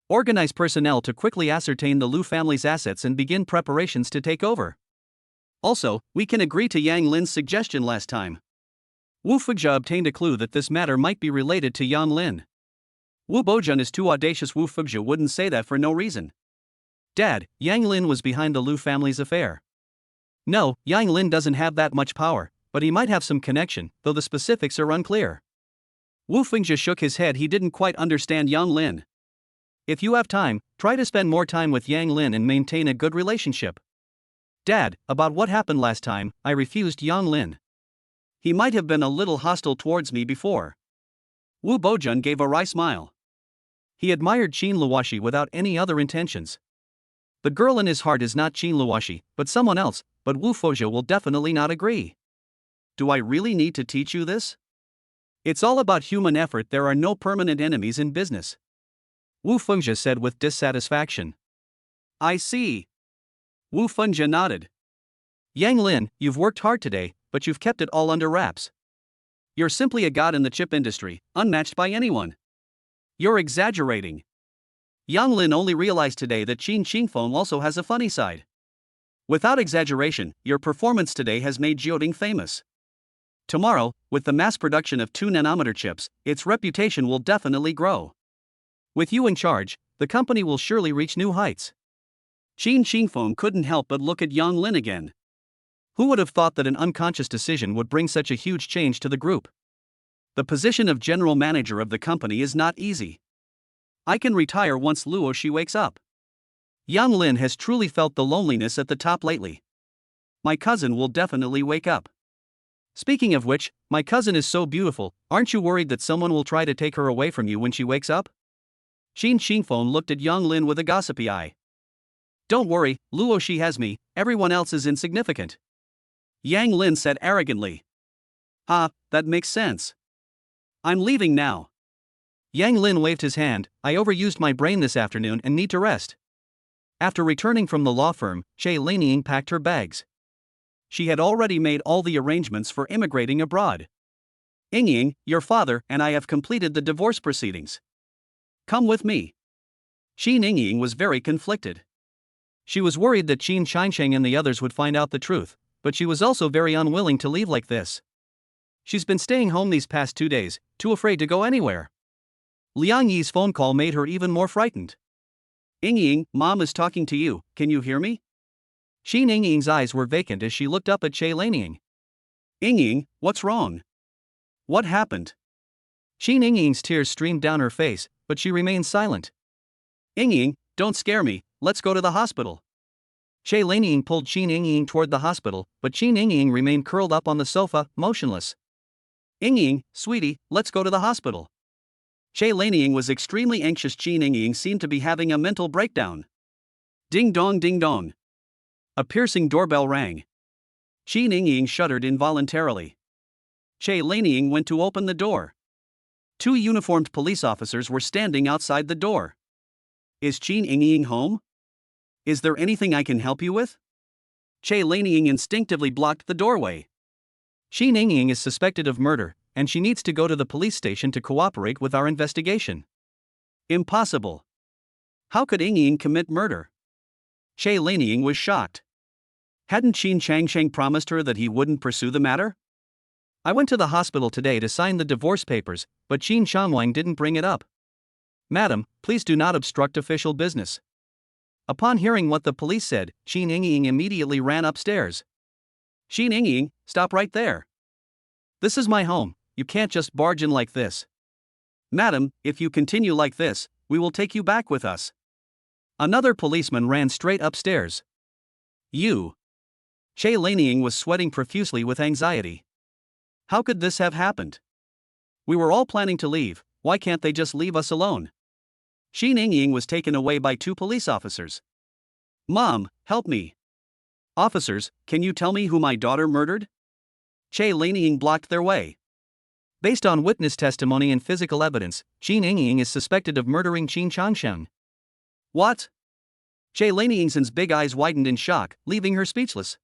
Organize personnel to quickly ascertain the Lu family's assets and begin preparations to take over. Also, we can agree to Yang Lin's suggestion last time. Wu Fujia obtained a clue that this matter might be related to Yang Lin. Wu Bojun is too audacious. Wu Fujia wouldn't say that for no reason. Dad, Yang Lin was behind the Lu family's affair. No, Yang Lin doesn't have that much power, but he might have some connection, though the specifics are unclear. Wu Fujia shook his head. He didn't quite understand Yang Lin. If you have time, try to spend more time with Yang Lin and maintain a good relationship. Dad, about what happened last time, I refused Yang Lin. He might have been a little hostile towards me before. Wu Bojun gave a wry smile. He admired Qin Luoshi without any other intentions. The girl in his heart is not Qin Luoshi, but someone else, but Wu Fujia will definitely not agree. Do I really need to teach you this? It's all about human effort. There are no permanent enemies in business. Wu Fujia said with dissatisfaction. I see. Wu Fujia nodded. Yang Lin, you've worked hard today, but you've kept it all under wraps. You're simply a god in the chip industry, unmatched by anyone. You're exaggerating. Yang Lin only realized today that Qin Qingfeng also has a funny side. Without exaggeration, your performance today has made Jioding famous. Tomorrow, with the mass production of 2-nanometer chips, its reputation will definitely grow. With you in charge, the company will surely reach new heights. Qin Qingfeng couldn't help but look at Yang Lin again. Who would have thought that an unconscious decision would bring such a huge change to the group? The position of general manager of the company is not easy. I can retire once Luoshi wakes up. Yang Lin has truly felt the loneliness at the top lately. My cousin will definitely wake up. Speaking of which, my cousin is so beautiful, aren't you worried that someone will try to take her away from you when she wakes up? Qin Qingfeng looked at Yang Lin with a gossipy eye. Don't worry, Luoshi has me, everyone else is insignificant. Yang Lin said arrogantly. That makes sense. I'm leaving now. Yang Lin waved his hand. I overused my brain this afternoon and need to rest. After returning from the law firm, Che Lanying packed her bags. She had already made all the arrangements for immigrating abroad. Yingying, your father and I have completed the divorce proceedings. Come with me. Qin Yingying was very conflicted. She was worried that Qin Shinsheng and the others would find out the truth, but she was also very unwilling to leave like this. She's been staying home these past 2 days, too afraid to go anywhere. Liang Yi's phone call made her even more frightened. Yingying, Mom is talking to you, can you hear me? Qin Yingying's eyes were vacant as she looked up at Che Lanying. Yingying, what's wrong? What happened? Qin Yingying's tears streamed down her face, but she remained silent. Yingying, don't scare me, let's go to the hospital. Che Lanying pulled Qin Yingying toward the hospital, but Qin Yingying remained curled up on the sofa, motionless. Yingying, sweetie, let's go to the hospital. Che Lanying was extremely anxious. Qin Yingying seemed to be having a mental breakdown. Ding dong, ding dong. A piercing doorbell rang. Qin Yingying shuddered involuntarily. Che Lanying went to open the door. 2 uniformed police officers were standing outside the door. Is Qin Yingying home? Is there anything I can help you with? Che Lanying instinctively blocked the doorway. Qin Yingying is suspected of murder, and she needs to go to the police station to cooperate with our investigation. Impossible. How could Yingying commit murder? Che Lanying was shocked. Hadn't Qin Changsheng promised her that he wouldn't pursue the matter? I went to the hospital today to sign the divorce papers, but Qin Shangwang didn't bring it up. Madam, please do not obstruct official business. Upon hearing what the police said, Qin Yingying immediately ran upstairs. Qin Yingying, stop right there. This is my home, you can't just barge in like this. Madam, if you continue like this, we will take you back with us. Another policeman ran straight upstairs. You. Che Lanying was sweating profusely with anxiety. How could this have happened? We were all planning to leave, why can't they just leave us alone? Qin Yingying was taken away by 2 police officers. Mom, help me. Officers, can you tell me who my daughter murdered? Che Laniying blocked their way. Based on witness testimony and physical evidence, Qin Yingying is suspected of murdering Qin Changsheng. What? Che Laniying's big eyes widened in shock, leaving her speechless.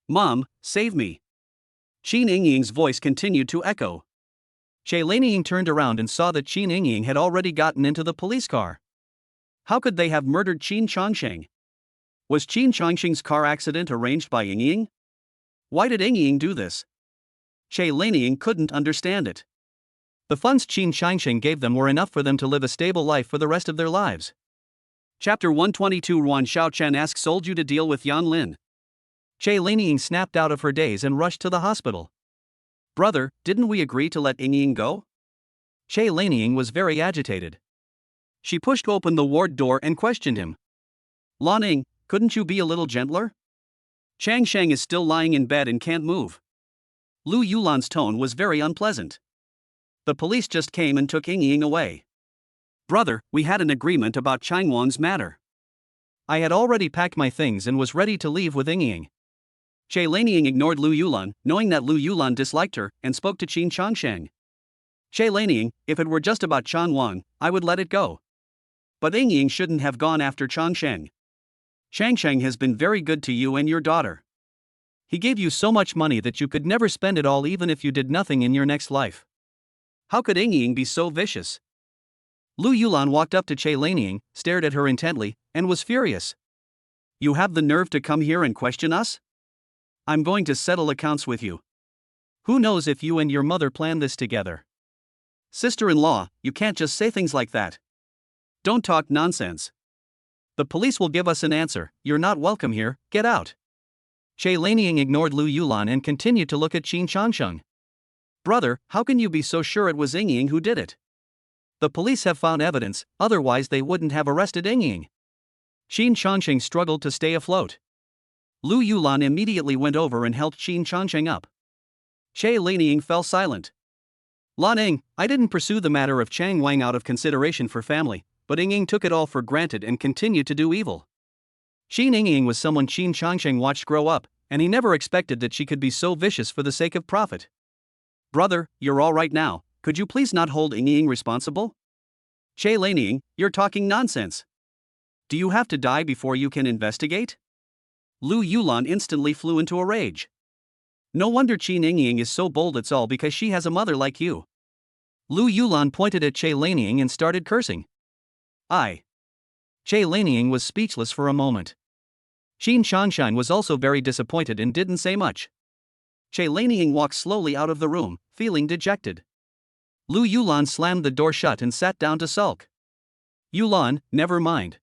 Mom, save me. Qin Yingying's voice continued to echo. Che Laniying turned around and saw that Qin Yingying had already gotten into the police car. How could they have murdered Qin Changsheng? Was Qin Changsheng's car accident arranged by Yingying? Why did Yingying do this? Che Laniying couldn't understand it. The funds Qin Changsheng gave them were enough for them to live a stable life for the rest of their lives. Chapter 122 Ruan Xiaochen asks Solju to deal with Yang Lin. Che Laniying snapped out of her daze and rushed to the hospital. Brother, didn't we agree to let Yingying go? Che Laniying was very agitated. She pushed open the ward door and questioned him. Laning, couldn't you be a little gentler? Chang Sheng is still lying in bed and can't move. Lu Yulan's tone was very unpleasant. The police just came and took Yingying away. Brother, we had an agreement about Changwang's matter. I had already packed my things and was ready to leave with Yingying. Che Laniying ignored Lu Yulan, knowing that Lu Yulan disliked her, and spoke to Qin Changsheng. Che Laniying, if it were just about Changwang, I would let it go. But Yingying shouldn't have gone after Changsheng. Changsheng has been very good to you and your daughter. He gave you so much money that you could never spend it all even if you did nothing in your next life. How could Yingying be so vicious? Lu Yulan walked up to Che Laniying, stared at her intently, and was furious. You have the nerve to come here and question us? I'm going to settle accounts with you. Who knows if you and your mother planned this together? Sister-in-law, you can't just say things like that. Don't talk nonsense. The police will give us an answer. You're not welcome here, get out. Che Laniying ignored Lu Yulan and continued to look at Qin Changsheng. Brother, how can you be so sure it was Yingying who did it? The police have found evidence, otherwise they wouldn't have arrested Yingying. Qin Changsheng struggled to stay afloat. Lu Yulan immediately went over and helped Qin Changsheng up. Che Laniying fell silent. Laning, I didn't pursue the matter of Chang Wang out of consideration for family, but Yingying took it all for granted and continued to do evil. Qin Yingying was someone Qin Changsheng watched grow up, and he never expected that she could be so vicious for the sake of profit. Brother, you're all right now, could you please not hold Yingying responsible? Che Laniying, you're talking nonsense. Do you have to die before you can investigate? Lu Yulan instantly flew into a rage. No wonder Qin Yingying is so bold, it's all because she has a mother like you. Lu Yulan pointed at Che Laniying and started cursing. Che Laniying was speechless for a moment. Qin Changsheng was also very disappointed and didn't say much. Che Laniying walked slowly out of the room, feeling dejected. Lu Yulan slammed the door shut and sat down to sulk. Yulan, never mind.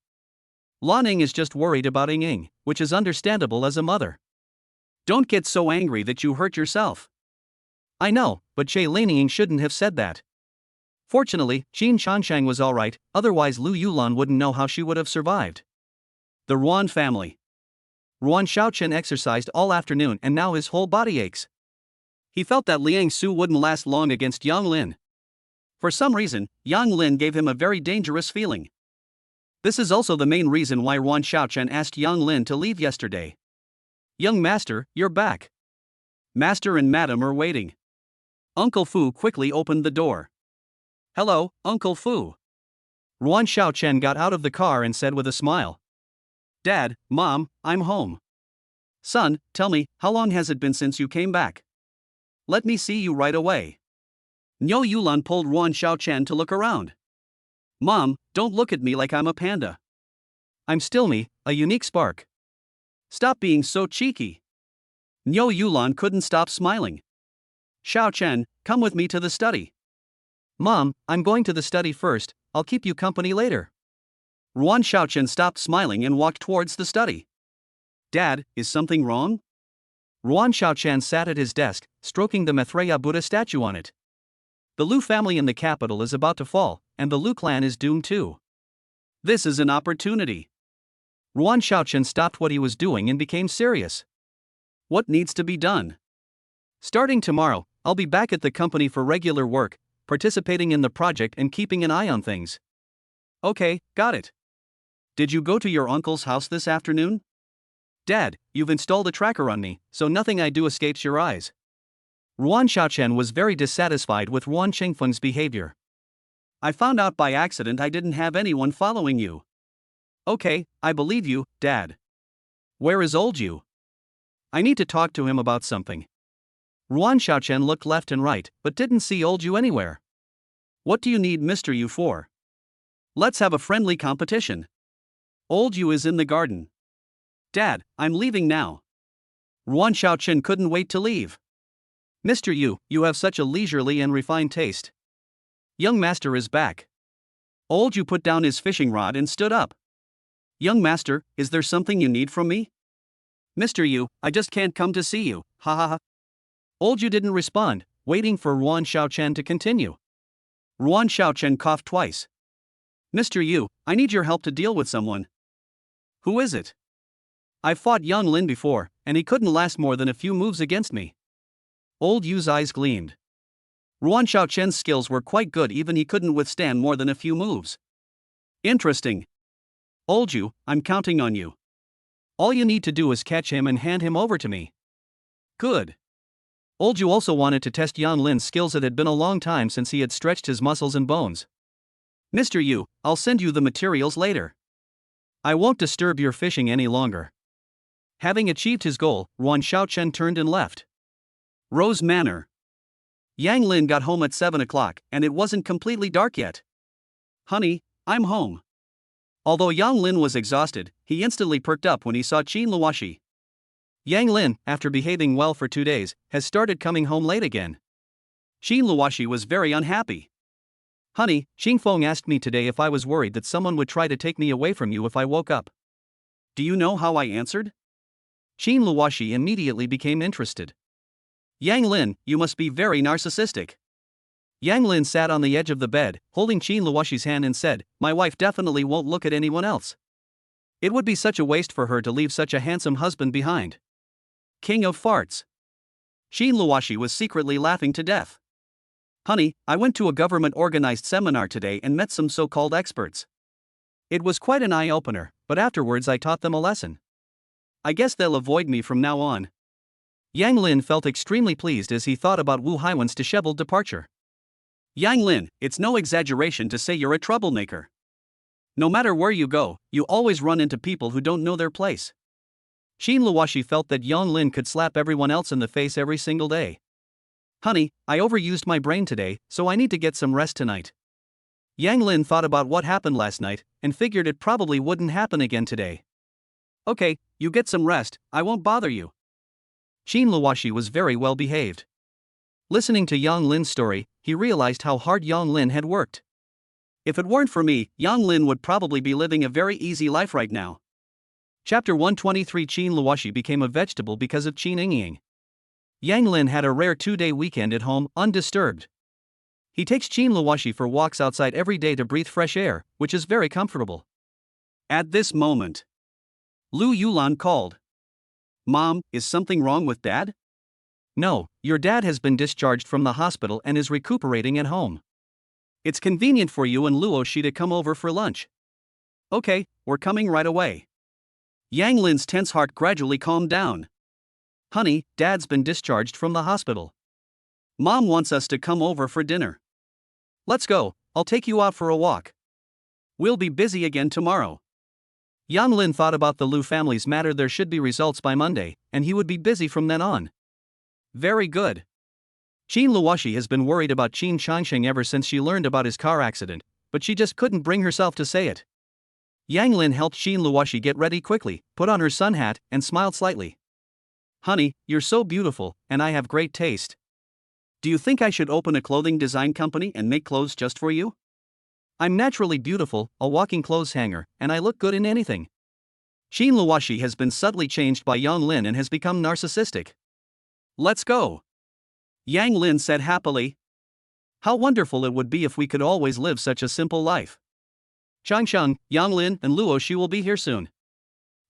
Laning is just worried about Yingying, which is understandable as a mother. Don't get so angry that you hurt yourself. I know, but Che Laniying shouldn't have said that. Fortunately, Qin Changsheng was alright, otherwise Lu Yulan wouldn't know how she would have survived. The Ruan family. Ruan Xiaochen exercised all afternoon and now his whole body aches. He felt that Liang Su wouldn't last long against Yang Lin. For some reason, Yang Lin gave him a very dangerous feeling. This is also the main reason why Ruan Xiaochen asked Yang Lin to leave yesterday. Young master, you're back. Master and madam are waiting. Uncle Fu quickly opened the door. Hello, Uncle Fu. Ruan Xiaochen got out of the car and said with a smile. Dad, Mom, I'm home. Son, tell me, how long has it been since you came back? Let me see you right away. Niu Yulan pulled Ruan Xiaochen to look around. Mom, don't look at me like I'm a panda. I'm still me, a unique spark. Stop being so cheeky. Niu Yulan couldn't stop smiling. Xiaochen, come with me to the study. Mom, I'm going to the study first, I'll keep you company later. Ruan Xiaochen stopped smiling and walked towards the study. Dad, is something wrong? Ruan Xiaochen sat at his desk, stroking the Maitreya Buddha statue on it. The Lu family in the capital is about to fall, and the Lu clan is doomed too. This is an opportunity. Ruan Xiaochen stopped what he was doing and became serious. What needs to be done? Starting tomorrow, I'll be back at the company for regular work, participating in the project and keeping an eye on things. Okay, got it. Did you go to your uncle's house this afternoon? Dad, you've installed a tracker on me, so nothing I do escapes your eyes. Ruan Xiaochen was very dissatisfied with Ruan Qingfeng's behavior. I found out by accident I didn't have anyone following you. Okay, I believe you, Dad. Where is old you? I need to talk to him about something. Ruan Xiaochen looked left and right, but didn't see old you anywhere. What do you need Mr. Yu for? Let's have a friendly competition. Old Yu is in the garden. Dad, I'm leaving now. Ruan Xiaochen couldn't wait to leave. Mr. Yu, you have such a leisurely and refined taste. Young master is back. Old Yu put down his fishing rod and stood up. Young master, is there something you need from me? Mr. Yu, I just can't come to see you, ha ha ha. Old Yu didn't respond, waiting for Ruan Xiaochen to continue. Ruan Xiaochen coughed twice. Mr. Yu, I need your help to deal with someone. Who is it? I've fought Yang Lin before, and he couldn't last more than a few moves against me. Old Yu's eyes gleamed. Ruan Xiaochen's skills were quite good, even he couldn't withstand more than a few moves. Interesting. Old Yu, I'm counting on you. All you need to do is catch him and hand him over to me. Good. Old Yu also wanted to test Yang Lin's skills. It had been a long time since he had stretched his muscles and bones. Mr. Yu, I'll send you the materials later. I won't disturb your fishing any longer. Having achieved his goal, Ruan Xiaochen turned and left. Rose Manor. Yang Lin got home at 7 o'clock, and it wasn't completely dark yet. Honey, I'm home. Although Yang Lin was exhausted, he instantly perked up when he saw Qin Luoxi. Yang Lin, after behaving well for 2 days, has started coming home late again. Qin Luoxi was very unhappy. Honey, Xingfeng asked me today if I was worried that someone would try to take me away from you if I woke up. Do you know how I answered? Qin Luoxi immediately became interested. Yang Lin, you must be very narcissistic. Yang Lin sat on the edge of the bed, holding Qin Luoxi's hand, and said, My wife definitely won't look at anyone else. It would be such a waste for her to leave such a handsome husband behind. King of farts. Qin Luoxi was secretly laughing to death. Honey, I went to a government-organized seminar today and met some so-called experts. It was quite an eye-opener, but afterwards I taught them a lesson. I guess they'll avoid me from now on. Yang Lin felt extremely pleased as he thought about Wu Haiwen's disheveled departure. Yang Lin, it's no exaggeration to say you're a troublemaker. No matter where you go, you always run into people who don't know their place. Qin Luoxi felt that Yang Lin could slap everyone else in the face every single day. Honey, I overused my brain today, so I need to get some rest tonight. Yang Lin thought about what happened last night, and figured it probably wouldn't happen again today. Okay, you get some rest, I won't bother you. Qin Luoxi was very well behaved. Listening to Yang Lin's story, he realized how hard Yang Lin had worked. If it weren't for me, Yang Lin would probably be living a very easy life right now. Chapter 123. Qin Luoxi became a vegetable because of Qin Yingying. Yang Lin had a rare 2-day weekend at home, undisturbed. He takes Qin Luoxi for walks outside every day to breathe fresh air, which is very comfortable. At this moment, Lu Yulan called. Mom, is something wrong with Dad? No, your dad has been discharged from the hospital and is recuperating at home. It's convenient for you and Luoxi to come over for lunch. Okay, we're coming right away. Yang Lin's tense heart gradually calmed down. Honey, Dad's been discharged from the hospital. Mom wants us to come over for dinner. Let's go, I'll take you out for a walk. We'll be busy again tomorrow. Yang Lin thought about the Lu family's matter. There should be results by Monday, and he would be busy from then on. Very good. Qin Luoxi has been worried about Qin Changsheng ever since she learned about his car accident, but she just couldn't bring herself to say it. Yang Lin helped Qin Luoxi get ready quickly, put on her sun hat, and smiled slightly. Honey, you're so beautiful, and I have great taste. Do you think I should open a clothing design company and make clothes just for you? I'm naturally beautiful, a walking clothes hanger, and I look good in anything. Qin Luoxi has been subtly changed by Yang Lin and has become narcissistic. Let's go. Yang Lin said happily. How wonderful it would be if we could always live such a simple life. Changsheng, Yang Lin, and Luoxi will be here soon.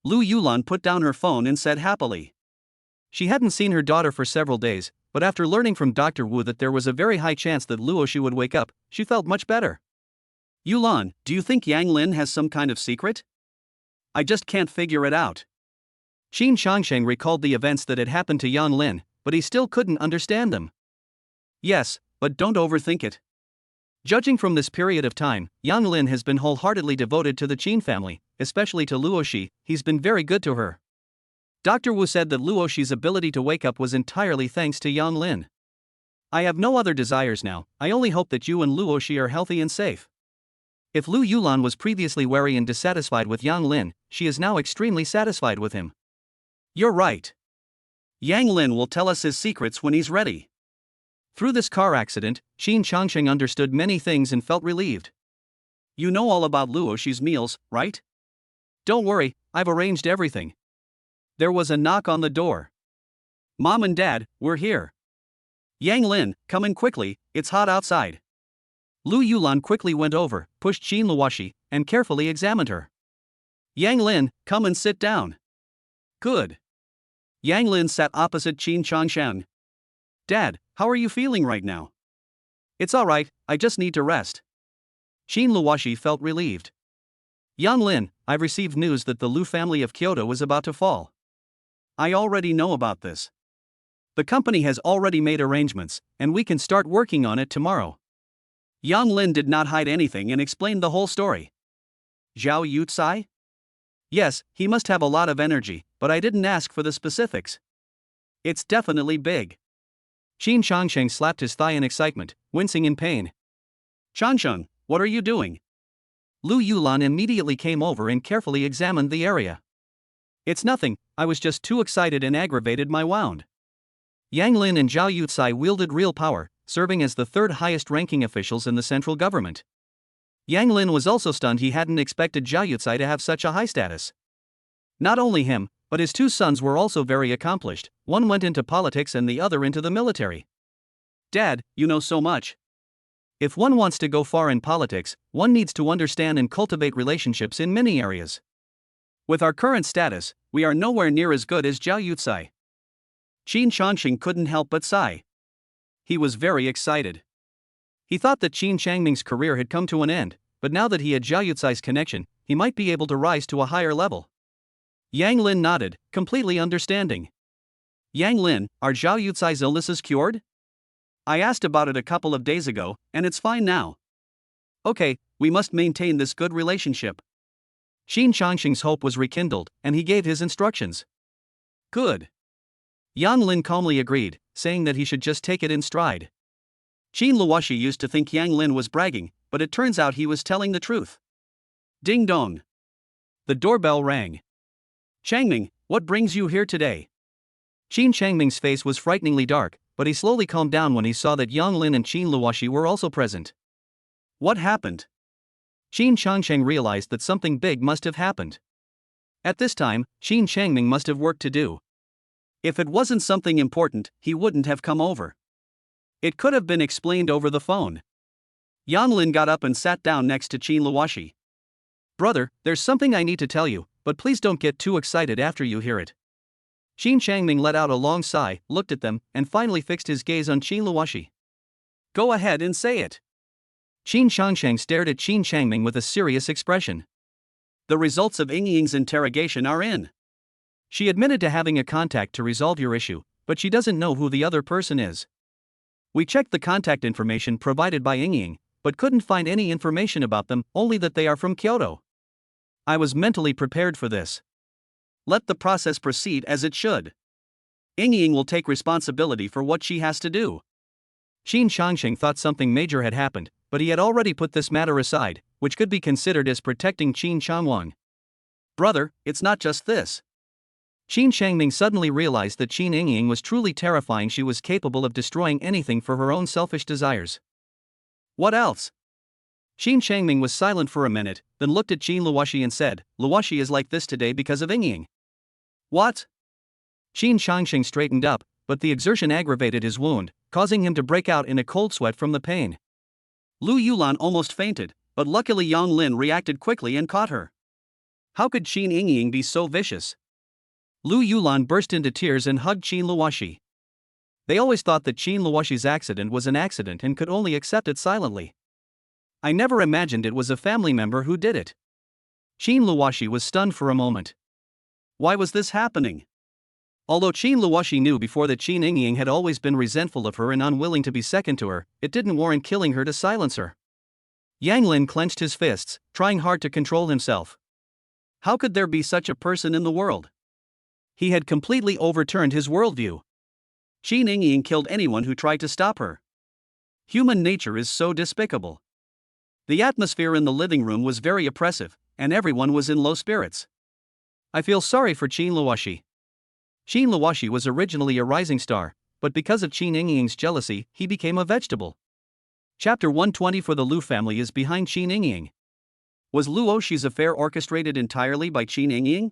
Lu Yulan put down her phone and said happily. She hadn't seen her daughter for several days, but after learning from Dr. Wu that there was a very high chance that Luoxi would wake up, she felt much better. Yulan, do you think Yang Lin has some kind of secret? I just can't figure it out. Qin Changsheng recalled the events that had happened to Yang Lin, but he still couldn't understand them. Yes, but don't overthink it. Judging from this period of time, Yang Lin has been wholeheartedly devoted to the Qin family, especially to Luoxi. He's been very good to her. Dr. Wu said that Luoxi's ability to wake up was entirely thanks to Yang Lin. I have no other desires now, I only hope that you and Luoxi are healthy and safe. If Lu Yulan was previously wary and dissatisfied with Yang Lin, she is now extremely satisfied with him. You're right. Yang Lin will tell us his secrets when he's ready. Through this car accident, Qin Changsheng understood many things and felt relieved. You know all about Luoxi's meals, right? Don't worry, I've arranged everything. There was a knock on the door. Mom and Dad, we're here. Yang Lin, come in quickly, it's hot outside. Lu Yulan quickly went over, pushed Qin Luoxi, and carefully examined her. Yang Lin, come and sit down. Good. Yang Lin sat opposite Qin Changsheng. Dad, how are you feeling right now? It's alright, I just need to rest. Qin Luoxi felt relieved. Yang Lin, I've received news that the Lu family of Kyoto is about to fall. I already know about this. The company has already made arrangements, and we can start working on it tomorrow. Yang Lin did not hide anything and explained the whole story. Zhao Yucai? Yes, he must have a lot of energy, but I didn't ask for the specifics. It's definitely big. Qin Changsheng slapped his thigh in excitement, wincing in pain. Changsheng, what are you doing? Lu Yulan immediately came over and carefully examined the area. It's nothing, I was just too excited and aggravated my wound. Yang Lin and Zhao Yucai wielded real power, serving as the third highest ranking officials in the central government. Yang Lin was also stunned. He hadn't expected Zhao Yucai to have such a high status. Not only him, but his two sons were also very accomplished. One went into politics and the other into the military. Dad, you know so much. If one wants to go far in politics, one needs to understand and cultivate relationships in many areas. With our current status, we are nowhere near as good as Zhao Yucai. Qin Changsheng couldn't help but sigh. He was very excited. He thought that Qin Changming's career had come to an end, but now that he had Zhao Yucai's connection, he might be able to rise to a higher level. Yang Lin nodded, completely understanding. Yang Lin, are Zhao Yucai's illnesses cured? I asked about it a couple of days ago, and it's fine now. Okay, we must maintain this good relationship. Qin Changsheng's hope was rekindled, and he gave his instructions. Good. Yang Lin calmly agreed, saying that he should just take it in stride. Qin Luoxi used to think Yang Lin was bragging, but it turns out he was telling the truth. Ding dong. The doorbell rang. Changming, what brings you here today? Qin Changming's face was frighteningly dark, but he slowly calmed down when he saw that Yang Lin and Qin Luoxi were also present. What happened? Qin Changsheng realized that something big must have happened. At this time, Qin Changming must have work to do. If it wasn't something important, he wouldn't have come over. It could have been explained over the phone. Yang Lin got up and sat down next to Qin Luoxi. Brother, there's something I need to tell you, but please don't get too excited after you hear it. Qin Changming let out a long sigh, looked at them, and finally fixed his gaze on Qin Luoxi. Go ahead and say it. Qin Changsheng stared at Qin Changming with a serious expression. The results of Ying Ying's interrogation are in. She admitted to having a contact to resolve your issue, but she doesn't know who the other person is. We checked the contact information provided by Ying Ying, but couldn't find any information about them, only that they are from Kyoto. I was mentally prepared for this. Let the process proceed as it should. Ying Ying will take responsibility for what she has to do. Qin Changsheng thought something major had happened, but he had already put this matter aside, which could be considered as protecting Qin Changwang. Brother, it's not just this. Qin Changming suddenly realized that Qin Ying was truly terrifying. She was capable of destroying anything for her own selfish desires. What else? Qin Changming was silent for a minute, then looked at Qin Luoxi and said, Luoxi is like this today because of Ying Ying. What? Qin Changsheng straightened up, but the exertion aggravated his wound, causing him to break out in a cold sweat from the pain. Lu Yulan almost fainted, but luckily Yang Lin reacted quickly and caught her. How could Qin Ying be so vicious? Lu Yulan burst into tears and hugged Qin Luoxi. They always thought that Qin Luoxi's accident was an accident and could only accept it silently. I never imagined it was a family member who did it. Qin Luoxi was stunned for a moment. Why was this happening? Although Qin Luoshi knew before that Qin Yingying had always been resentful of her and unwilling to be second to her, it didn't warrant killing her to silence her. Yang Lin clenched his fists, trying hard to control himself. How could there be such a person in the world? He had completely overturned his worldview. Qin Yingying killed anyone who tried to stop her. Human nature is so despicable. The atmosphere in the living room was very oppressive, and everyone was in low spirits. I feel sorry for Qin Luoshi. Qin Luoshi was originally a rising star, but because of Qin Yingying's jealousy, he became a vegetable. Chapter 120 for the Lu family is behind Qin Yingying. Was Luoshi's affair orchestrated entirely by Qin Yingying?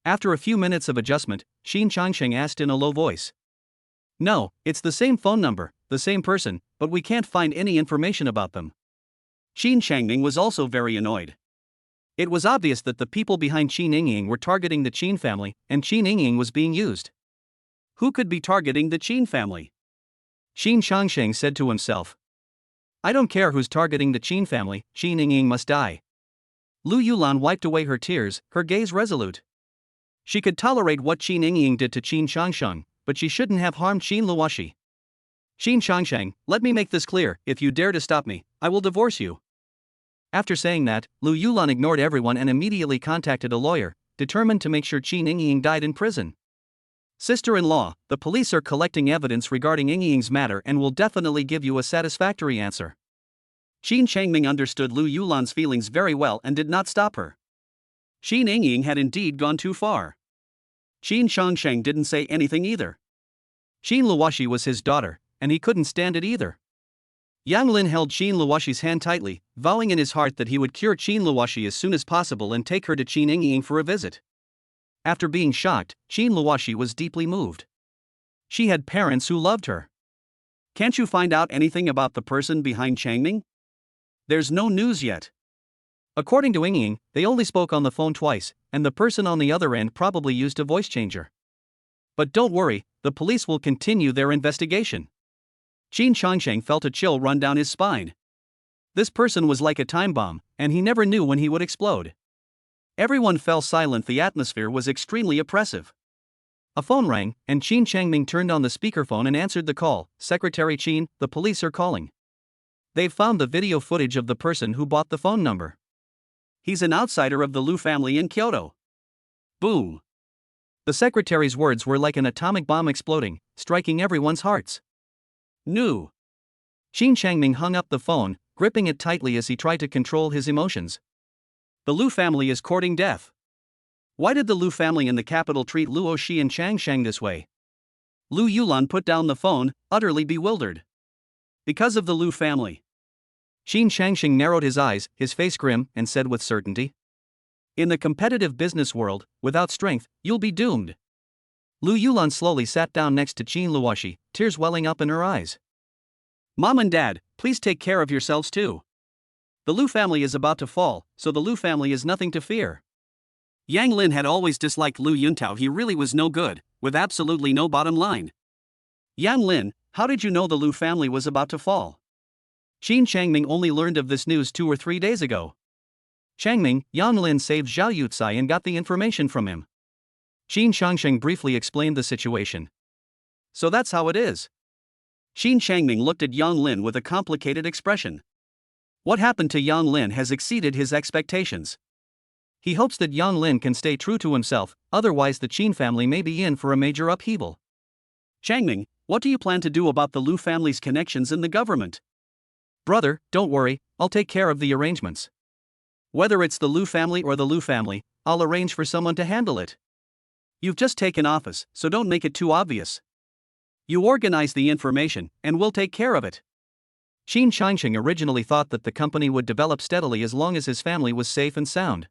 After a few minutes of adjustment, Xin Changsheng asked in a low voice. No, it's the same phone number, the same person, but we can't find any information about them. Xin Changming was also very annoyed. It was obvious that the people behind Qin Yingying were targeting the Qin family, and Qin Yingying was being used. Who could be targeting the Qin family? Xin Changsheng said to himself. I don't care who's targeting the Qin family, Qin Yingying must die. Lu Yulan wiped away her tears, her gaze resolute. She could tolerate what Qin Yingying did to Qin Changsheng, but she shouldn't have harmed Qin Luoshi. Qin Changsheng, let me make this clear, if you dare to stop me, I will divorce you. After saying that, Lu Yulan ignored everyone and immediately contacted a lawyer, determined to make sure Qin Yingying died in prison. Sister-in-law, the police are collecting evidence regarding Yingying's matter and will definitely give you a satisfactory answer. Qin Changming understood Lu Yulan's feelings very well and did not stop her. Qin Yingying had indeed gone too far. Qin Changsheng didn't say anything either. Qin Luoshi was his daughter, and he couldn't stand it either. Yang Lin held Qin Luoshi's hand tightly, vowing in his heart that he would cure Qin Luoshi as soon as possible and take her to Qin Yingying for a visit. After being shocked, Qin Luoshi was deeply moved. She had parents who loved her. Can't you find out anything about the person behind Changming? There's no news yet. According to Yingying, they only spoke on the phone twice, and the person on the other end probably used a voice changer. But don't worry, the police will continue their investigation. Qin Changsheng felt a chill run down his spine. This person was like a time bomb, and he never knew when he would explode. Everyone fell silent. The atmosphere was extremely oppressive. A phone rang, and Qin Changming turned on the speakerphone and answered the call. Secretary Qin, the police are calling. They've found the video footage of the person who bought the phone number. He's an outsider of the Lu family in Kyoto. Boom. The secretary's words were like an atomic bomb exploding, striking everyone's hearts. No. Qin Changming hung up the phone, gripping it tightly as he tried to control his emotions. The Lu family is courting death. Why did the Lu family in the capital treat Luoshi and Changsheng this way? Lu Yulan put down the phone, utterly bewildered. Because of the Lu family. Qin Changsheng narrowed his eyes, his face grim, and said with certainty. In the competitive business world, without strength, you'll be doomed. Lu Yulan slowly sat down next to Qin Luoshi, tears welling up in her eyes. Mom and Dad, please take care of yourselves too. The Lu family is about to fall, so the Lu family is nothing to fear. Yang Lin had always disliked Lu Yuntao. He really was no good, with absolutely no bottom line. Yang Lin, how did you know the Lu family was about to fall? Qin Changming only learned of this news 2 or 3 days ago. Changming, Yang Lin saved Zhao Yucai and got the information from him. Qin Changsheng briefly explained the situation. So that's how it is. Qin Changming looked at Yang Lin with a complicated expression. What happened to Yang Lin has exceeded his expectations. He hopes that Yang Lin can stay true to himself, otherwise the Qin family may be in for a major upheaval. Changming, what do you plan to do about the Lu family's connections in the government? Brother, don't worry, I'll take care of the arrangements. Whether it's the Lu family or the Lu family, I'll arrange for someone to handle it. You've just taken office, so don't make it too obvious. You organize the information, and we'll take care of it. Qin Changsheng originally thought that the company would develop steadily as long as his family was safe and sound.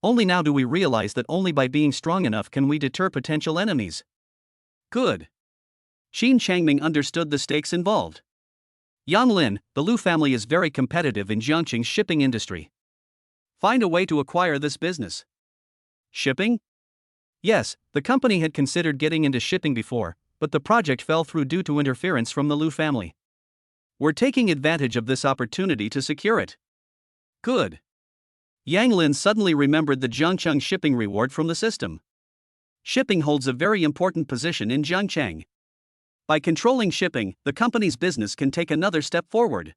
Only now do we realize that only by being strong enough can we deter potential enemies. Good. Qin Changming understood the stakes involved. Yang Lin, the Lu family is very competitive in Jiangqing's shipping industry. Find a way to acquire this business. Shipping? Yes, the company had considered getting into shipping before, but the project fell through due to interference from the Lu family. We're taking advantage of this opportunity to secure it. Good. Yang Lin suddenly remembered the Jiangcheng shipping reward from the system. Shipping holds a very important position in Zhangcheng. By controlling shipping, the company's business can take another step forward.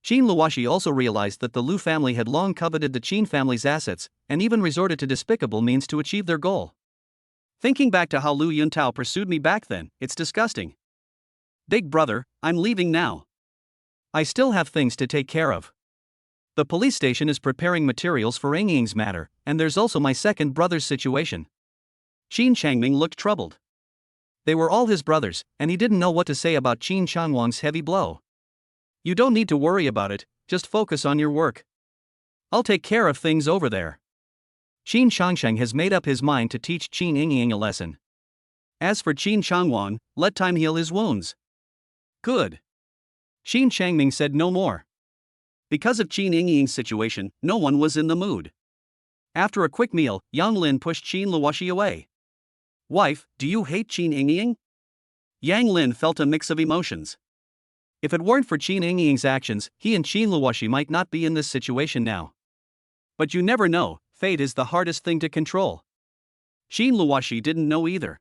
Qin Luoxi also realized that the Lu family had long coveted the Qin family's assets, and even resorted to despicable means to achieve their goal. Thinking back to how Lu Yuntao pursued me back then, it's disgusting. Big brother, I'm leaving now. I still have things to take care of. The police station is preparing materials for Ing Ying's matter, and there's also my second brother's situation. Qin Changming looked troubled. They were all his brothers, and he didn't know what to say about Qin Changwang's heavy blow. You don't need to worry about it, just focus on your work. I'll take care of things over there. Qin Changsheng has made up his mind to teach Qin Yingying a lesson. As for Qin Changwang, let time heal his wounds. Good. Qin Changming said no more. Because of Qin Yingying's situation, no one was in the mood. After a quick meal, Yang Lin pushed Qin Luoxi away. Wife, do you hate Qin Yingying? Yang Lin felt a mix of emotions. If it weren't for Qin Yingying's actions, he and Qin Luoxi might not be in this situation now. But you never know, fate is the hardest thing to control. Qin Luoxi didn't know either.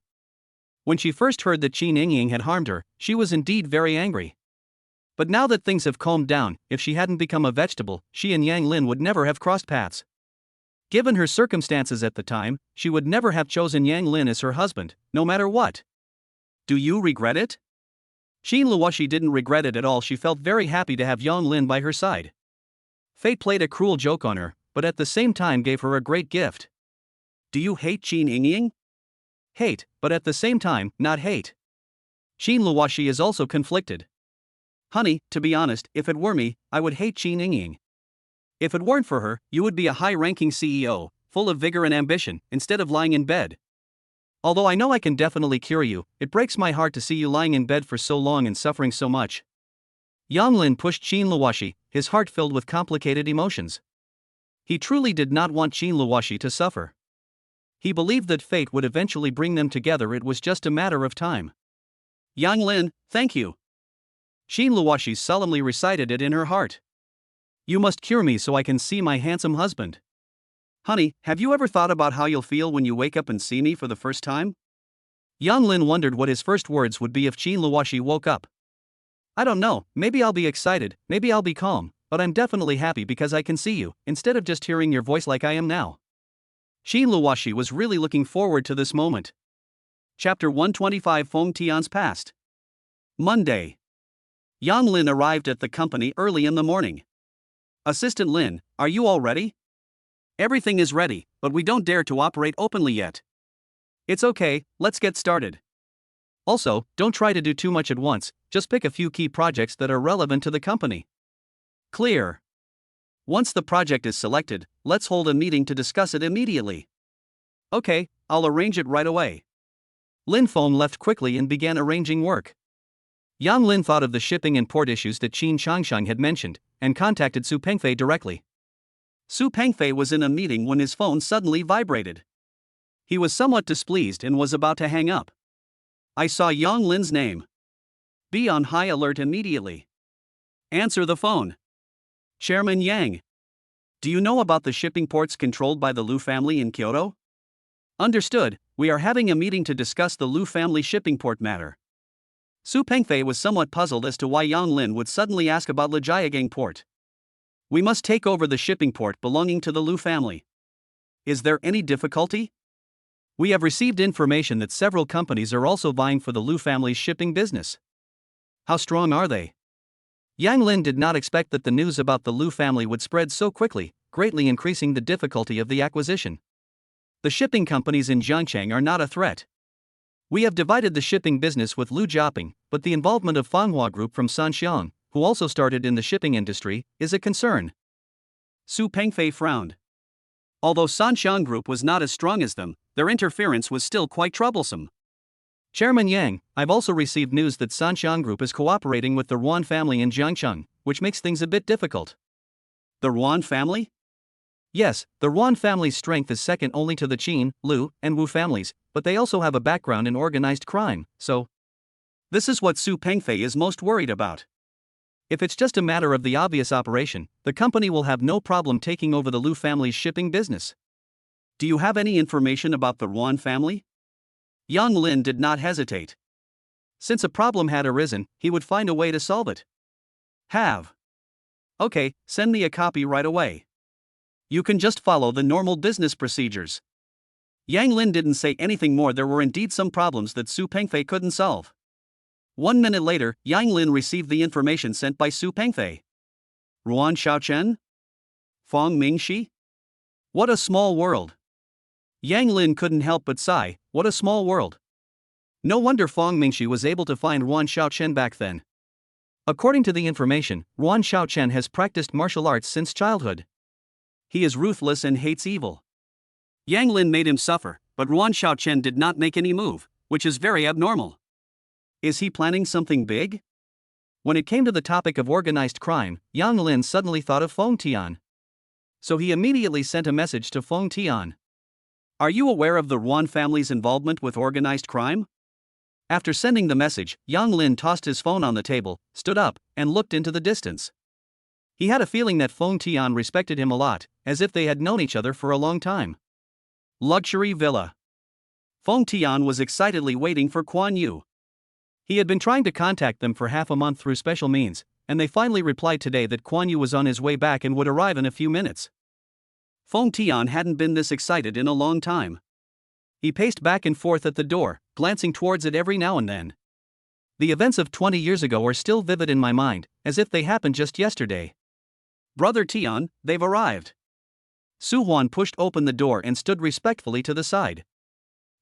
When she first heard that Qin Yingying had harmed her, she was indeed very angry. But now that things have calmed down, if she hadn't become a vegetable, she and Yang Lin would never have crossed paths. Given her circumstances at the time, she would never have chosen Yang Lin as her husband, no matter what. Do you regret it? Qin Luoxi didn't regret it at all. She felt very happy to have Yang Lin by her side. Fate played a cruel joke on her, but at the same time gave her a great gift. Do you hate Qin Yingying? Hate, but at the same time, not hate. Qin Luoxi is also conflicted. Honey, to be honest, if it were me, I would hate Qin Yingying. If it weren't for her, you would be a high-ranking CEO, full of vigor and ambition, instead of lying in bed. Although I know I can definitely cure you, it breaks my heart to see you lying in bed for so long and suffering so much. Yang Lin pushed Qin Luoxi, his heart filled with complicated emotions. He truly did not want Qin Luoxi to suffer. He believed that fate would eventually bring them together. It was just a matter of time. Yang Lin, thank you. Qin Luoxi solemnly recited it in her heart. You must cure me so I can see my handsome husband. Honey, have you ever thought about how you'll feel when you wake up and see me for the first time? Yang Lin wondered what his first words would be if Qin Luoxi woke up. I don't know, maybe I'll be excited, maybe I'll be calm, but I'm definitely happy because I can see you, instead of just hearing your voice like I am now. Qin Luoxi was really looking forward to this moment. Chapter 125 Feng Tian's Past. Monday. Yang Lin arrived at the company early in the morning. Assistant Lin, are you all ready? Everything is ready, but we don't dare to operate openly yet. It's okay, let's get started. Also, don't try to do too much at once, just pick a few key projects that are relevant to the company. Clear. Once the project is selected, let's hold a meeting to discuss it immediately. Okay, I'll arrange it right away. Lin Feng left quickly and began arranging work. Yang Lin thought of the shipping and port issues that Qin Changsheng had mentioned, and contacted Su Pengfei directly. Su Pengfei was in a meeting when his phone suddenly vibrated. He was somewhat displeased and was about to hang up. I saw Yang Lin's name. Be on high alert immediately. Answer the phone. Chairman Yang. Do you know about the shipping ports controlled by the Lu family in Kyoto? Understood, we are having a meeting to discuss the Lu family shipping port matter. Su Pengfei was somewhat puzzled as to why Yang Lin would suddenly ask about Lijiagang port. We must take over the shipping port belonging to the Lu family. Is there any difficulty? We have received information that several companies are also vying for the Lu family's shipping business. How strong are they? Yang Lin did not expect that the news about the Lu family would spread so quickly, greatly increasing the difficulty of the acquisition. The shipping companies in Zhangcheng are not a threat. We have divided the shipping business with Lu Jiaping, but the involvement of Fanghua Group from Sanxiang, who also started in the shipping industry, is a concern. Su Pengfei frowned. Although Sanxiang Group was not as strong as them, their interference was still quite troublesome. Chairman Yang, I've also received news that Sanxiang Group is cooperating with the Ruan family in Jiangcheng, which makes things a bit difficult. The Ruan family? Yes, the Ruan family's strength is second only to the Qin, Lu, and Wu families, but they also have a background in organized crime, so. This is what Su Pengfei is most worried about. If it's just a matter of the obvious operation, the company will have no problem taking over the Lu family's shipping business. Do you have any information about the Ruan family? Yang Lin did not hesitate. Since a problem had arisen, he would find a way to solve it. Have. Okay, send me a copy right away. You can just follow the normal business procedures. Yang Lin didn't say anything more. There were indeed some problems that Su Pengfei couldn't solve. 1 minute later, Yang Lin received the information sent by Su Pengfei. Ruan Xiaochen? Feng Mingxi? What a small world. Yang Lin couldn't help but sigh, what a small world. No wonder Feng Mingxi was able to find Ruan Xiaochen back then. According to the information, Ruan Xiaochen has practiced martial arts since childhood. He is ruthless and hates evil. Yang Lin made him suffer, but Ruan Xiaochen did not make any move, which is very abnormal. Is he planning something big? When it came to the topic of organized crime, Yang Lin suddenly thought of Feng Tian. So he immediately sent a message to Feng Tian. Are you aware of the Ruan family's involvement with organized crime? After sending the message, Yang Lin tossed his phone on the table, stood up, and looked into the distance. He had a feeling that Feng Tian respected him a lot, as if they had known each other for a long time. Luxury villa. Feng Tian was excitedly waiting for Kuan Yu. He had been trying to contact them for half a month through special means, and they finally replied today that Kuan Yu was on his way back and would arrive in a few minutes. Feng Tian hadn't been this excited in a long time. He paced back and forth at the door, glancing towards it every now and then. The events of 20 years ago are still vivid in my mind, as if they happened just yesterday. Brother Tian, they've arrived. Su Huan pushed open the door and stood respectfully to the side.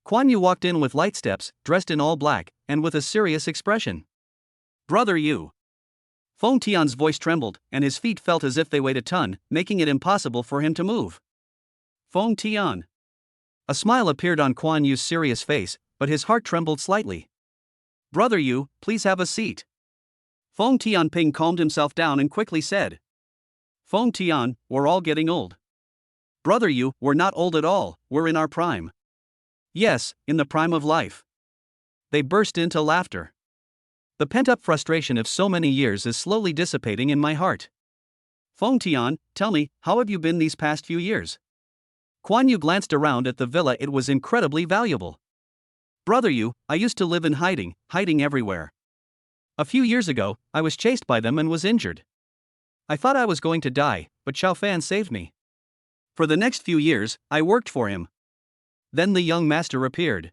Kuan Yu walked in with light steps, dressed in all black, and with a serious expression. Brother Yu. Feng Tian's voice trembled, and his feet felt as if they weighed a ton, making it impossible for him to move. Feng Tian. A smile appeared on Kuan Yu's serious face, but his heart trembled slightly. Brother Yu, please have a seat. Feng Tianping calmed himself down and quickly said. Feng Tian, we're all getting old. Brother Yu, we're not old at all, we're in our prime. Yes, in the prime of life. They burst into laughter. The pent-up frustration of so many years is slowly dissipating in my heart. Feng Tian, tell me, how have you been these past few years? Kuan Yu glanced around at the villa. It was incredibly valuable. Brother Yu, I used to live in hiding everywhere. A few years ago, I was chased by them and was injured. I thought I was going to die, but Xiao Fan saved me. For the next few years, I worked for him. Then the young master appeared.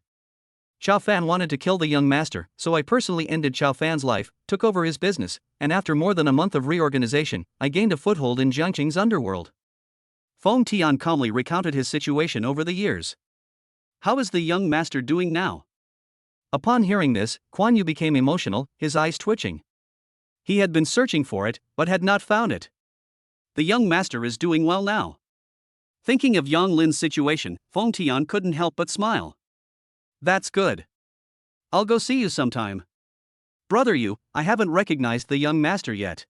Xiao Fan wanted to kill the young master, so I personally ended Xiao Fan's life, took over his business, and after more than a month of reorganization, I gained a foothold in Jiangqing's underworld. Feng Tian calmly recounted his situation over the years. How is the young master doing now? Upon hearing this, Kuan Yu became emotional, his eyes twitching. He had been searching for it, but had not found it. The young master is doing well now. Thinking of Yang Lin's situation, Feng Tian couldn't help but smile. That's good. I'll go see you sometime. Brother Yu, I haven't recognized the young master yet.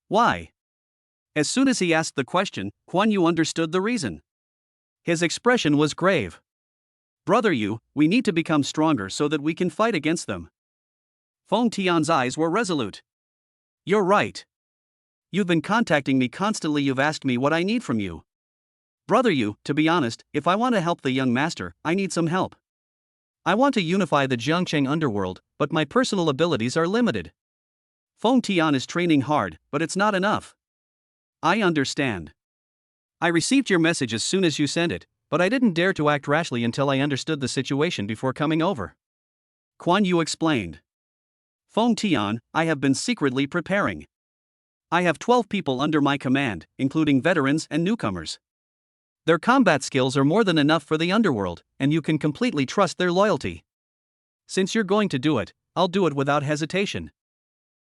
Why? As soon as he asked the question, Kuan Yu understood the reason. His expression was grave. Brother Yu, we need to become stronger so that we can fight against them. Feng Tian's eyes were resolute. You're right. You've been contacting me constantly. You've asked me what I need from you. Brother Yu, to be honest, if I want to help the young master, I need some help. I want to unify the Jiangqing underworld, but my personal abilities are limited. Feng Tian is training hard, but it's not enough. I understand. I received your message as soon as you sent it, but I didn't dare to act rashly until I understood the situation before coming over. Kuan Yu explained. Feng Tian, I have been secretly preparing. I have 12 people under my command, including veterans and newcomers. Their combat skills are more than enough for the underworld, and you can completely trust their loyalty. Since you're going to do it, I'll do it without hesitation.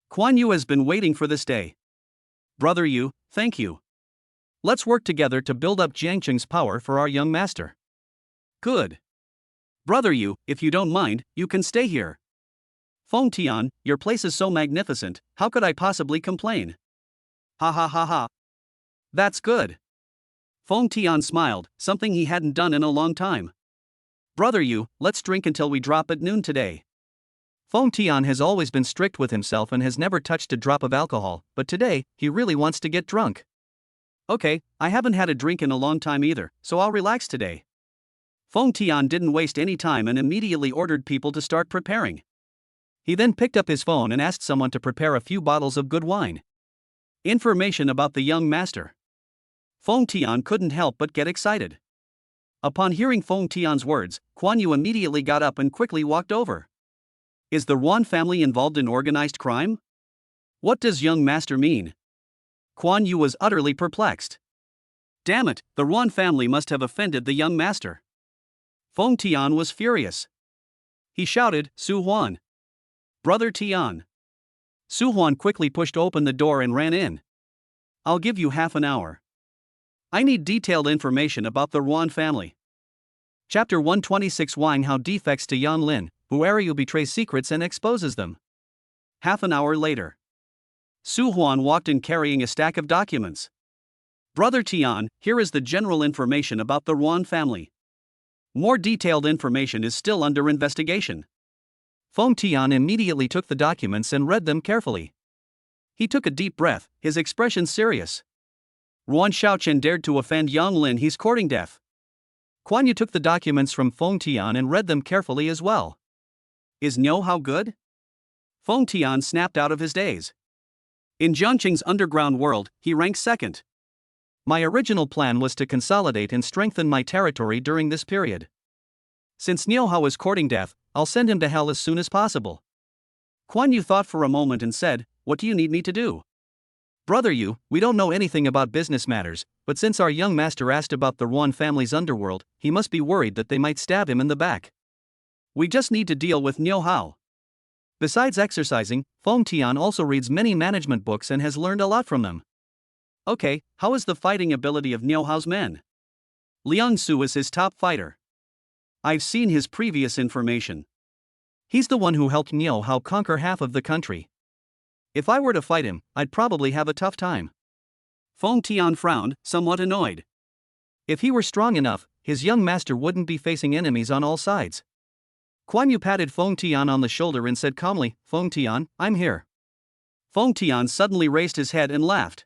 Kuan Yu has been waiting for this day. Brother Yu, thank you. Let's work together to build up Jiangqing's power for our young master. Good. Brother Yu, if you don't mind, you can stay here. Feng Tian, your place is so magnificent, how could I possibly complain? Ha ha ha ha. That's good. Feng Tian smiled, something he hadn't done in a long time. Brother Yu, let's drink until we drop at noon today. Feng Tian has always been strict with himself and has never touched a drop of alcohol, but today, he really wants to get drunk. Okay, I haven't had a drink in a long time either, so I'll relax today. Feng Tian didn't waste any time and immediately ordered people to start preparing. He then picked up his phone and asked someone to prepare a few bottles of good wine. Information about the young master. Feng Tian couldn't help but get excited. Upon hearing Feng Tian's words, Kuan Yu immediately got up and quickly walked over. Is the Ruan family involved in organized crime? What does young master mean? Kuan Yu was utterly perplexed. Damn it, the Ruan family must have offended the young master. Feng Tian was furious. He shouted, Su Huan. Brother Tian. Su Huan quickly pushed open the door and ran in. I'll give you half an hour. I need detailed information about the Ruan family. Chapter 126 Wang Hao defects to Yan Lin, who betrays secrets and exposes them. Half an hour later. Su Huan walked in carrying a stack of documents. Brother Tian, here is the general information about the Ruan family. More detailed information is still under investigation. Feng Tian immediately took the documents and read them carefully. He took a deep breath, his expression serious. Ruan Xiaochen dared to offend Yang Lin, he's courting death. Kuan Yu took the documents from Feng Tian and read them carefully as well. Is Niu Hao good? Feng Tian snapped out of his daze. In Jiangqing's underground world, he ranks second. My original plan was to consolidate and strengthen my territory during this period. Since Niu Hao is courting death, I'll send him to hell as soon as possible. Kuan Yu thought for a moment and said, What do you need me to do? Brother Yu, we don't know anything about business matters, but since our young master asked about the Ruan family's underworld, he must be worried that they might stab him in the back. We just need to deal with Niu Hao. Besides exercising, Feng Tian also reads many management books and has learned a lot from them. Okay, how is the fighting ability of Niu Hao's men? Liang Su is his top fighter. I've seen his previous information. He's the one who helped Niu Hao conquer half of the country. If I were to fight him, I'd probably have a tough time. Feng Tian frowned, somewhat annoyed. If he were strong enough, his young master wouldn't be facing enemies on all sides. Kuan Yu patted Feng Tian on the shoulder and said calmly, Feng Tian, I'm here. Feng Tian suddenly raised his head and laughed.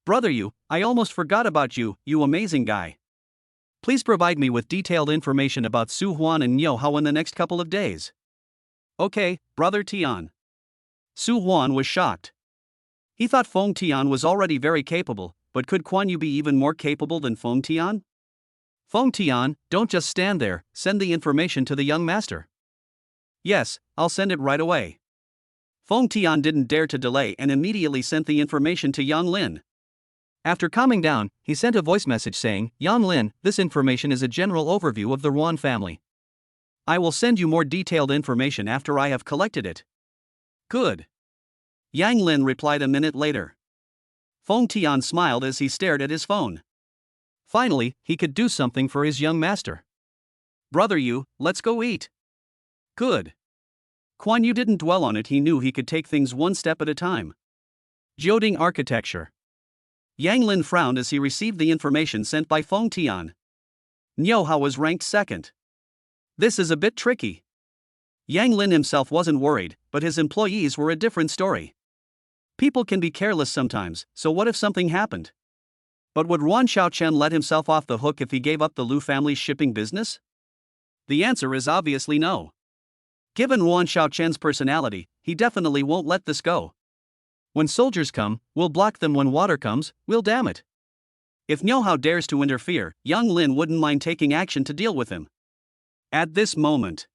Brother Yu, I almost forgot about you, you amazing guy. Please provide me with detailed information about Su Huan and Niu Hao in the next couple of days. Okay, Brother Tian. Su Huan was shocked. He thought Feng Tian was already very capable, but could Kuan Yu be even more capable than Feng Tian? Feng Tian, don't just stand there, send the information to the young master. Yes, I'll send it right away. Feng Tian didn't dare to delay and immediately sent the information to Yang Lin. After calming down, he sent a voice message saying, Yang Lin, this information is a general overview of the Ruan family. I will send you more detailed information after I have collected it. Good. Yang Lin replied a minute later. Feng Tian smiled as he stared at his phone. Finally, he could do something for his young master. Brother Yu, let's go eat. Good. Kuan Yu didn't dwell on it, he knew he could take things one step at a time. Jioding architecture. Yang Lin frowned as he received the information sent by Feng Tian. Niu Hao was ranked second. This is a bit tricky. Yang Lin himself wasn't worried, but his employees were a different story. People can be careless sometimes, so what if something happened? But would Ruan Xiaochen let himself off the hook if he gave up the Lu family's shipping business? The answer is obviously no. Given Ruan Xiaochen's personality, he definitely won't let this go. When soldiers come, we'll block them. When water comes, we'll dam it. If Niu Hao dares to interfere, Yang Lin wouldn't mind taking action to deal with him. At this moment,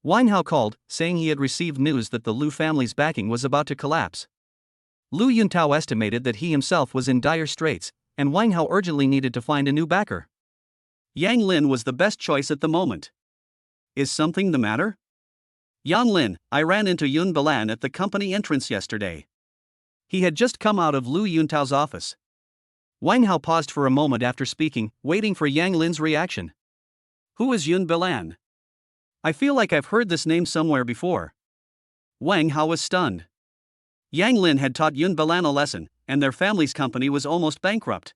Wang Hao called, saying he had received news that the Lu family's backing was about to collapse. Lu Yuntao estimated that he himself was in dire straits, and Wang Hao urgently needed to find a new backer. Yang Lin was the best choice at the moment. Is something the matter? Yang Lin, I ran into Yun Bilan at the company entrance yesterday. He had just come out of Lu Yuntao's office. Wang Hao paused for a moment after speaking, waiting for Yang Lin's reaction. Who is Yun Bilan? I feel like I've heard this name somewhere before. Wang Hao was stunned. Yang Lin had taught Yun Bilan a lesson, and their family's company was almost bankrupt.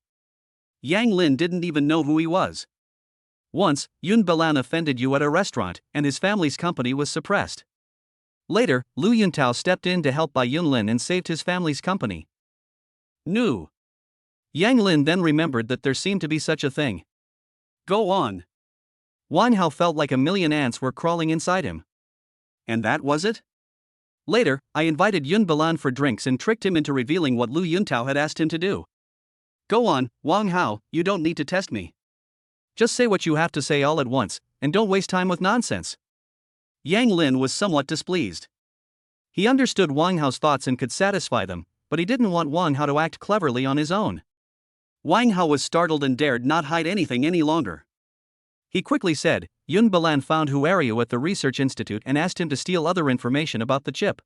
Yang Lin didn't even know who he was. Once, Yun Bilan offended you at a restaurant, and his family's company was suppressed. Later, Lu Yuntao stepped in to help by Yun Lin and saved his family's company. Nu. Yang Lin then remembered that there seemed to be such a thing. Go on. Wang Hao felt like a million ants were crawling inside him. And that was it? Later, I invited Yun Balan for drinks and tricked him into revealing what Lu Yuntao had asked him to do. Go on, Wang Hao, you don't need to test me. Just say what you have to say all at once, and don't waste time with nonsense. Yang Lin was somewhat displeased. He understood Wang Hao's thoughts and could satisfy them, but he didn't want Wang Hao to act cleverly on his own. Wang Hao was startled and dared not hide anything any longer. He quickly said, Yun Balan found Huario at the research institute and asked him to steal other information about the chip.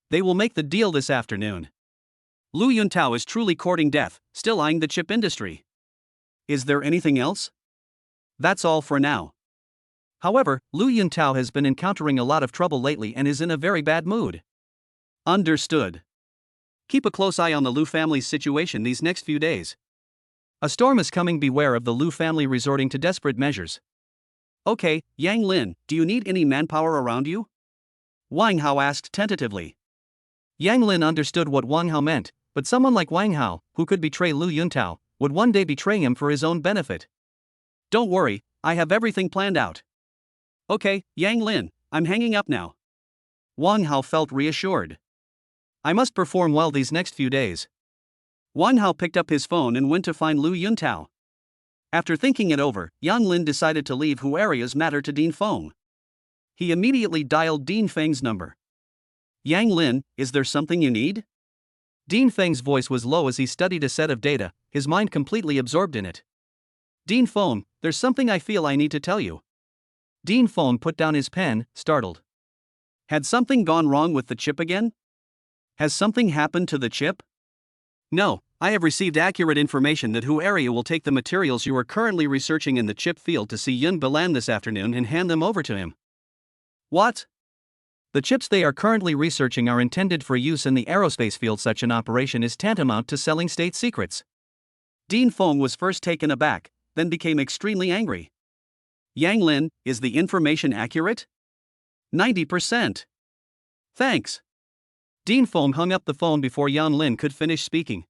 They will make the deal this afternoon. Lu Yuntao is truly courting death, still eyeing the chip industry. Is there anything else? That's all for now. However, Lu Yuntao has been encountering a lot of trouble lately and is in a very bad mood. Understood. Keep a close eye on the Lu family's situation these next few days. A storm is coming, beware of the Lu family resorting to desperate measures. Okay, Yang Lin, do you need any manpower around you? Wang Hao asked tentatively. Yang Lin understood what Wang Hao meant, but someone like Wang Hao, who could betray Lu Yuntao, would one day betray him for his own benefit. Don't worry, I have everything planned out. Okay, Yang Lin, I'm hanging up now. Wang Hao felt reassured. I must perform well these next few days. Wang Hao picked up his phone and went to find Lu Yuntao. After thinking it over, Yang Lin decided to leave Huario's matter to Dean Feng. He immediately dialed Dean Feng's number. Yang Lin, is there something you need? Dean Feng's voice was low as he studied a set of data, his mind completely absorbed in it. Dean Feng, there's something I feel I need to tell you. Dean Feng put down his pen, startled. Had something gone wrong with the chip again? Has something happened to the chip? No, I have received accurate information that Huario will take the materials you are currently researching in the chip field to see Yun Balan this afternoon and hand them over to him. What? The chips they are currently researching are intended for use in the aerospace field. Such an operation is tantamount to selling state secrets. Dean Feng was first taken aback, then became extremely angry. Yang Lin, is the information accurate? 90%. Thanks. Dean Feng hung up the phone before Yang Lin could finish speaking.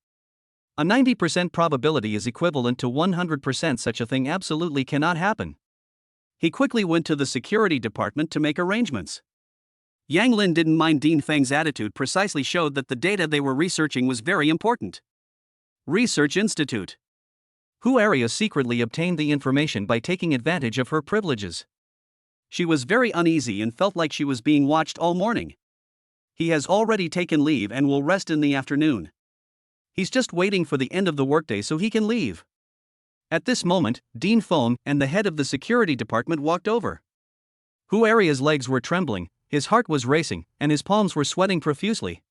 A 90% probability is equivalent to 100%. Such a thing absolutely cannot happen. He quickly went to the security department to make arrangements. Yang Lin didn't mind Dean Feng's attitude, precisely showed that the data they were researching was very important. Research Institute. Huario secretly obtained the information by taking advantage of her privileges. She was very uneasy and felt like she was being watched all morning. He has already taken leave and will rest in the afternoon. He's just waiting for the end of the workday so he can leave. At this moment, Dean Feng and the head of the security department walked over. Huario's legs were trembling, his heart was racing, and his palms were sweating profusely.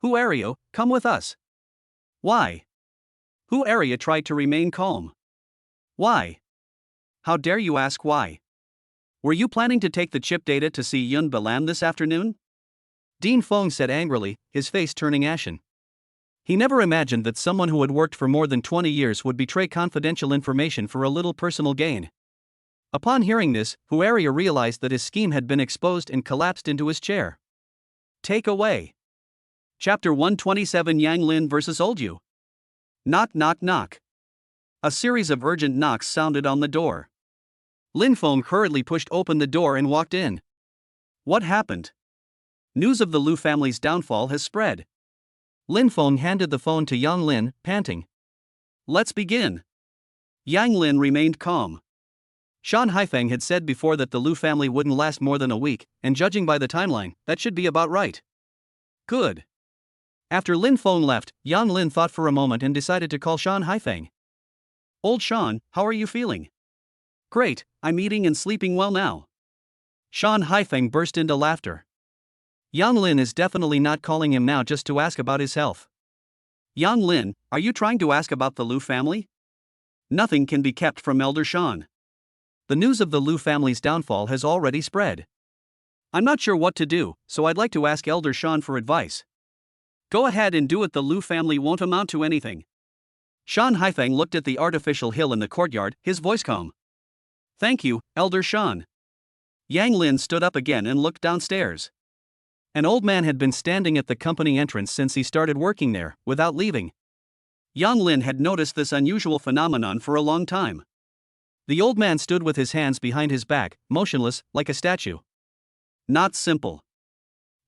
Huario, come with us. Why? Huario tried to remain calm. Why? How dare you ask why? Were you planning to take the chip data to see Yun Balan this afternoon? Dean Feng said angrily, his face turning ashen. He never imagined that someone who had worked for more than 20 years would betray confidential information for a little personal gain. Upon hearing this, Huario realized that his scheme had been exposed and collapsed into his chair. Take away. Chapter 127, Yang Lin vs. Old Yu. Knock knock knock. A series of urgent knocks sounded on the door. Lin Feng hurriedly pushed open the door and walked in. What happened? News of the Lu family's downfall has spread. Lin Feng handed the phone to Yang Lin, panting. Let's begin. Yang Lin remained calm. Shan Haifeng had said before that the Lu family wouldn't last more than a week, and judging by the timeline, that should be about right. Good. After Lin Feng left, Yang Lin thought for a moment and decided to call Shan Haifeng. Old Shan, how are you feeling? Great, I'm eating and sleeping well now. Shan Haifeng burst into laughter. Yang Lin is definitely not calling him now just to ask about his health. Yang Lin, are you trying to ask about the Lu family? Nothing can be kept from Elder Shan. The news of the Lu family's downfall has already spread. I'm not sure what to do, so I'd like to ask Elder Shan for advice. Go ahead and do it. The Lu family won't amount to anything. Shan Haifeng looked at the artificial hill in the courtyard, his voice calm. Thank you, Elder Shan. Yang Lin stood up again and looked downstairs. An old man had been standing at the company entrance since he started working there, without leaving. Yang Lin had noticed this unusual phenomenon for a long time. The old man stood with his hands behind his back, motionless, like a statue. Not simple.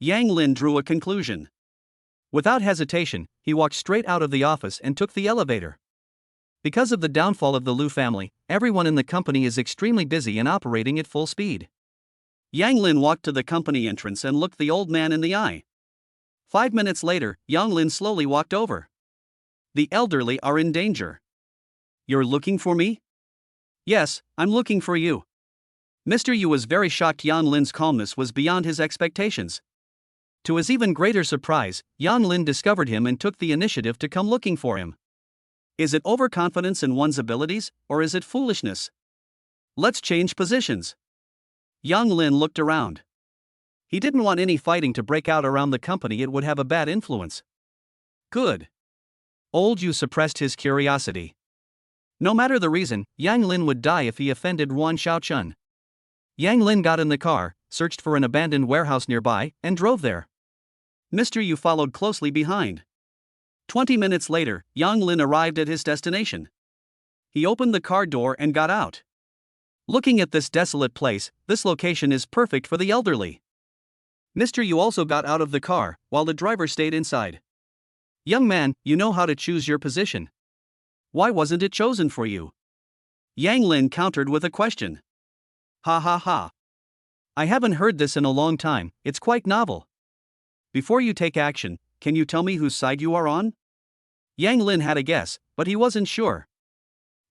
Yang Lin drew a conclusion. Without hesitation, he walked straight out of the office and took the elevator. Because of the downfall of the Liu family, everyone in the company is extremely busy and operating at full speed. Yang Lin walked to the company entrance and looked the old man in the eye. 5 minutes later, Yang Lin slowly walked over. The elderly are in danger. You're looking for me? Yes, I'm looking for you. Mr. Yu was very shocked. Yang Lin's calmness was beyond his expectations. To his even greater surprise, Yang Lin discovered him and took the initiative to come looking for him. Is it overconfidence in one's abilities, or is it foolishness? Let's change positions. Yang Lin looked around. He didn't want any fighting to break out around the company, it would have a bad influence. Good. Old Yu suppressed his curiosity. No matter the reason, Yang Lin would die if he offended Ruan Xiaochun. Yang Lin got in the car, searched for an abandoned warehouse nearby, and drove there. Mr. Yu followed closely behind. 20 minutes later, Yang Lin arrived at his destination. He opened the car door and got out. Looking at this desolate place, this location is perfect for the elderly. Mr. Yu also got out of the car, while the driver stayed inside. Young man, you know how to choose your position. Why wasn't it chosen for you? Yang Lin countered with a question. Ha ha ha. I haven't heard this in a long time, it's quite novel. Before you take action, can you tell me whose side you are on? Yang Lin had a guess, but he wasn't sure.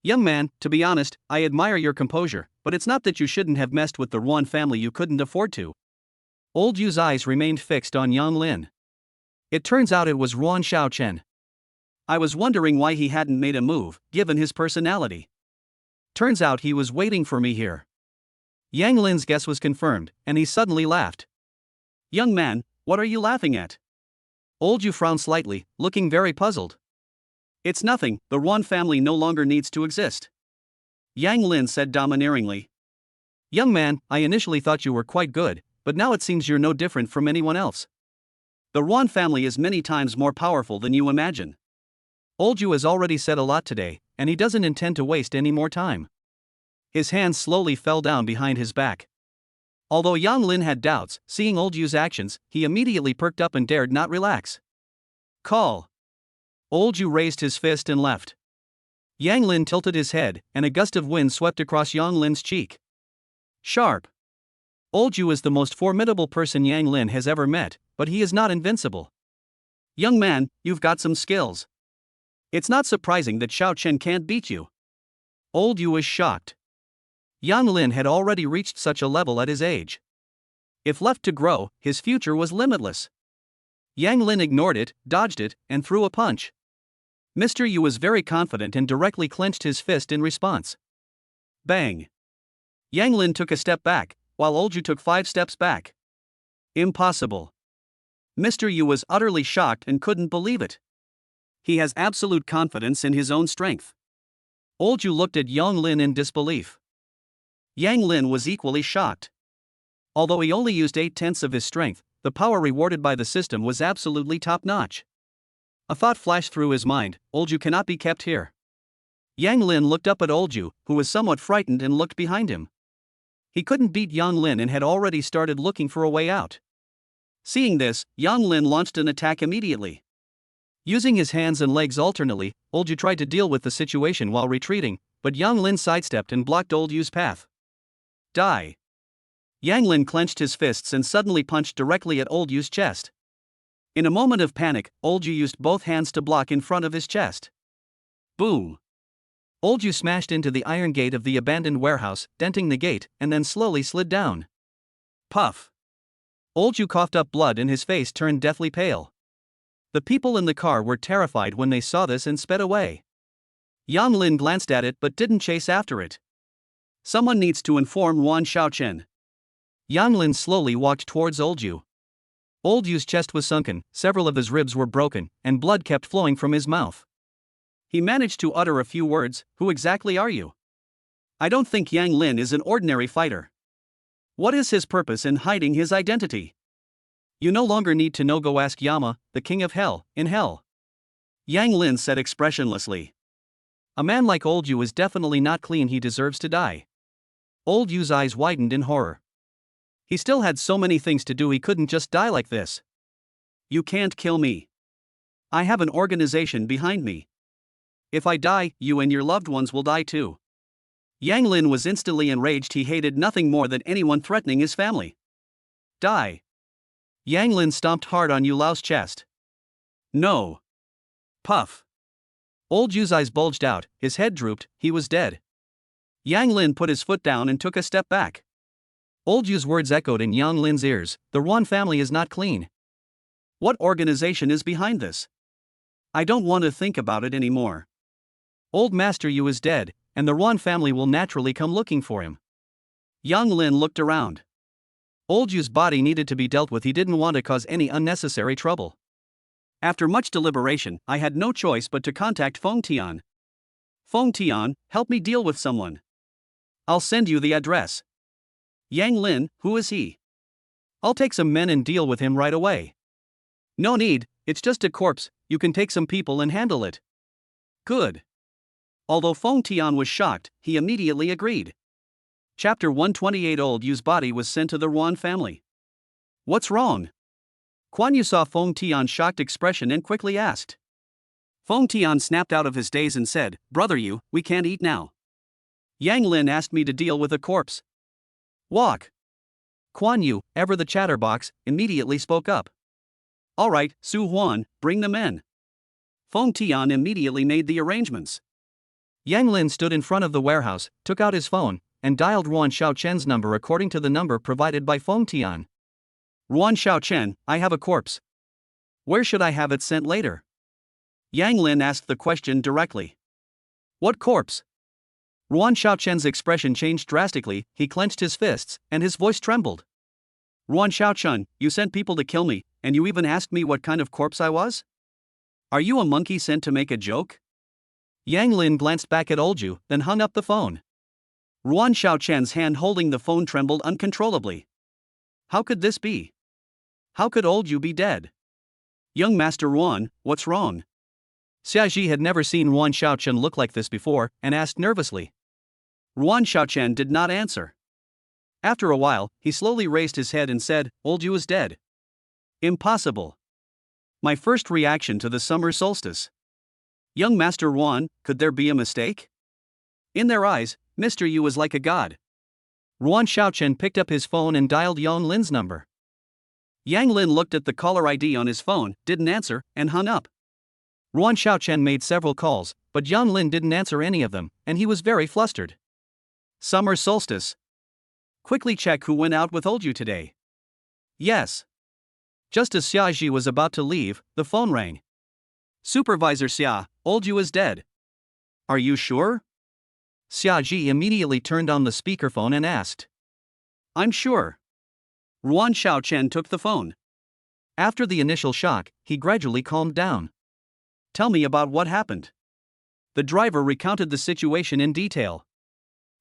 Young man, to be honest, I admire your composure, but it's not that you shouldn't have messed with the Ruan family, you couldn't afford to. Old Yu's eyes remained fixed on Yang Lin. It turns out it was Ruan Xiaochen. I was wondering why he hadn't made a move, given his personality. Turns out he was waiting for me here. Yang Lin's guess was confirmed, and he suddenly laughed. Young man, what are you laughing at? Old Yu frowned slightly, looking very puzzled. It's nothing, the Ruan family no longer needs to exist. Yang Lin said domineeringly. Young man, I initially thought you were quite good, but now it seems you're no different from anyone else. The Ruan family is many times more powerful than you imagine. Old Yu has already said a lot today, and he doesn't intend to waste any more time. His hands slowly fell down behind his back. Although Yang Lin had doubts, seeing Old Yu's actions, he immediately perked up and dared not relax. Call. Old Yu raised his fist and left. Yang Lin tilted his head, and a gust of wind swept across Yang Lin's cheek. Sharp. Old Yu is the most formidable person Yang Lin has ever met, but he is not invincible. Young man, you've got some skills. It's not surprising that Xiao Chen can't beat you. Old Yu was shocked. Yang Lin had already reached such a level at his age. If left to grow, his future was limitless. Yang Lin ignored it, dodged it, and threw a punch. Mr. Yu was very confident and directly clenched his fist in response. Bang! Yang Lin took a step back, while Old Yu took 5 steps back. Impossible. Mr. Yu was utterly shocked and couldn't believe it. He has absolute confidence in his own strength. Old Yu looked at Yang Lin in disbelief. Yang Lin was equally shocked. Although he only used 8/10 of his strength, the power rewarded by the system was absolutely top-notch. A thought flashed through his mind, Old Yu cannot be kept here. Yang Lin looked up at Old Yu, who was somewhat frightened, and looked behind him. He couldn't beat Yang Lin and had already started looking for a way out. Seeing this, Yang Lin launched an attack immediately. Using his hands and legs alternately, Old Yu tried to deal with the situation while retreating, but Yang Lin sidestepped and blocked Old Yu's path. Die. Yang Lin clenched his fists and suddenly punched directly at Old Yu's chest. In a moment of panic, Old Yu used both hands to block in front of his chest. Boom! Old Yu smashed into the iron gate of the abandoned warehouse, denting the gate, and then slowly slid down. Puff! Old Yu coughed up blood and his face turned deathly pale. The people in the car were terrified when they saw this and sped away. Yang Lin glanced at it but didn't chase after it. Someone needs to inform Ruan Xiaochen. Yang Lin slowly walked towards Old Yu. Old Yu's chest was sunken, several of his ribs were broken, and blood kept flowing from his mouth. He managed to utter a few words. Who exactly are you? I don't think Yang Lin is an ordinary fighter. What is his purpose in hiding his identity? You no longer need to know, go ask Yama, the king of hell, in hell. Yang Lin said expressionlessly. A man like Old Yu is definitely not clean, he deserves to die. Old Yu's eyes widened in horror. He still had so many things to do, he couldn't just die like this. You can't kill me. I have an organization behind me. If I die, you and your loved ones will die too. Yang Lin was instantly enraged. He hated nothing more than anyone threatening his family. Die. Yang Lin stomped hard on Yu Lao's chest. No. Puff. Old Yu's eyes bulged out, his head drooped, he was dead. Yang Lin put his foot down and took a step back. Old Yu's words echoed in Yang Lin's ears, the Ruan family is not clean. What organization is behind this? I don't want to think about it anymore. Old Master Yu is dead, and the Ruan family will naturally come looking for him. Yang Lin looked around. Old Yu's body needed to be dealt with, he didn't want to cause any unnecessary trouble. After much deliberation, I had no choice but to contact Feng Tian. Feng Tian, help me deal with someone. I'll send you the address. Yang Lin, who is he? I'll take some men and deal with him right away. No need, it's just a corpse, you can take some people and handle it. Good. Although Feng Tian was shocked, he immediately agreed. Chapter 128. Old Yu's body was sent to the Ruan family. What's wrong? Kuan Yu saw Feng Tian's shocked expression and quickly asked. Feng Tian snapped out of his daze and said, Brother Yu, we can't eat now. Yang Lin asked me to deal with a corpse. Walk. Kuan Yu, ever the chatterbox, immediately spoke up. All right, Su Huan, bring them in. Feng Tian immediately made the arrangements. Yang Lin stood in front of the warehouse, took out his phone, and dialed Ruan Xiaochen's number according to the number provided by Feng Tian. Ruan Xiaochen, I have a corpse. Where should I have it sent later? Yang Lin asked the question directly. What corpse? Ruan Xiaochen's expression changed drastically, he clenched his fists, and his voice trembled. Ruan Xiaochen, you sent people to kill me, and you even asked me what kind of corpse I was? Are you a monkey sent to make a joke? Yang Lin glanced back at Old Yu, then hung up the phone. Ruan Xiaochen's hand holding the phone trembled uncontrollably. How could this be? How could Old Yu be dead? Young Master Ruan, what's wrong? Xiaji had never seen Ruan Xiaochen look like this before, and asked nervously. Ruan Xiaochen did not answer. After a while, he slowly raised his head and said, Old Yu is dead. Impossible. My first reaction to the summer solstice. Young Master Ruan, could there be a mistake? In their eyes, Mr. Yu was like a god. Ruan Xiaochen picked up his phone and dialed Yang Lin's number. Yang Lin looked at the caller ID on his phone, didn't answer, and hung up. Ruan Xiaochen made several calls, but Yang Lin didn't answer any of them, and he was very flustered. Summer solstice. Quickly check who went out with Old Yu today. Yes. Just as Xiaji was about to leave, the phone rang. Supervisor Xia, Old Yu is dead. Are you sure? Xiaji immediately turned on the speakerphone and asked. I'm sure. Ruan Xiaochen took the phone. After the initial shock, he gradually calmed down. Tell me about what happened. The driver recounted the situation in detail.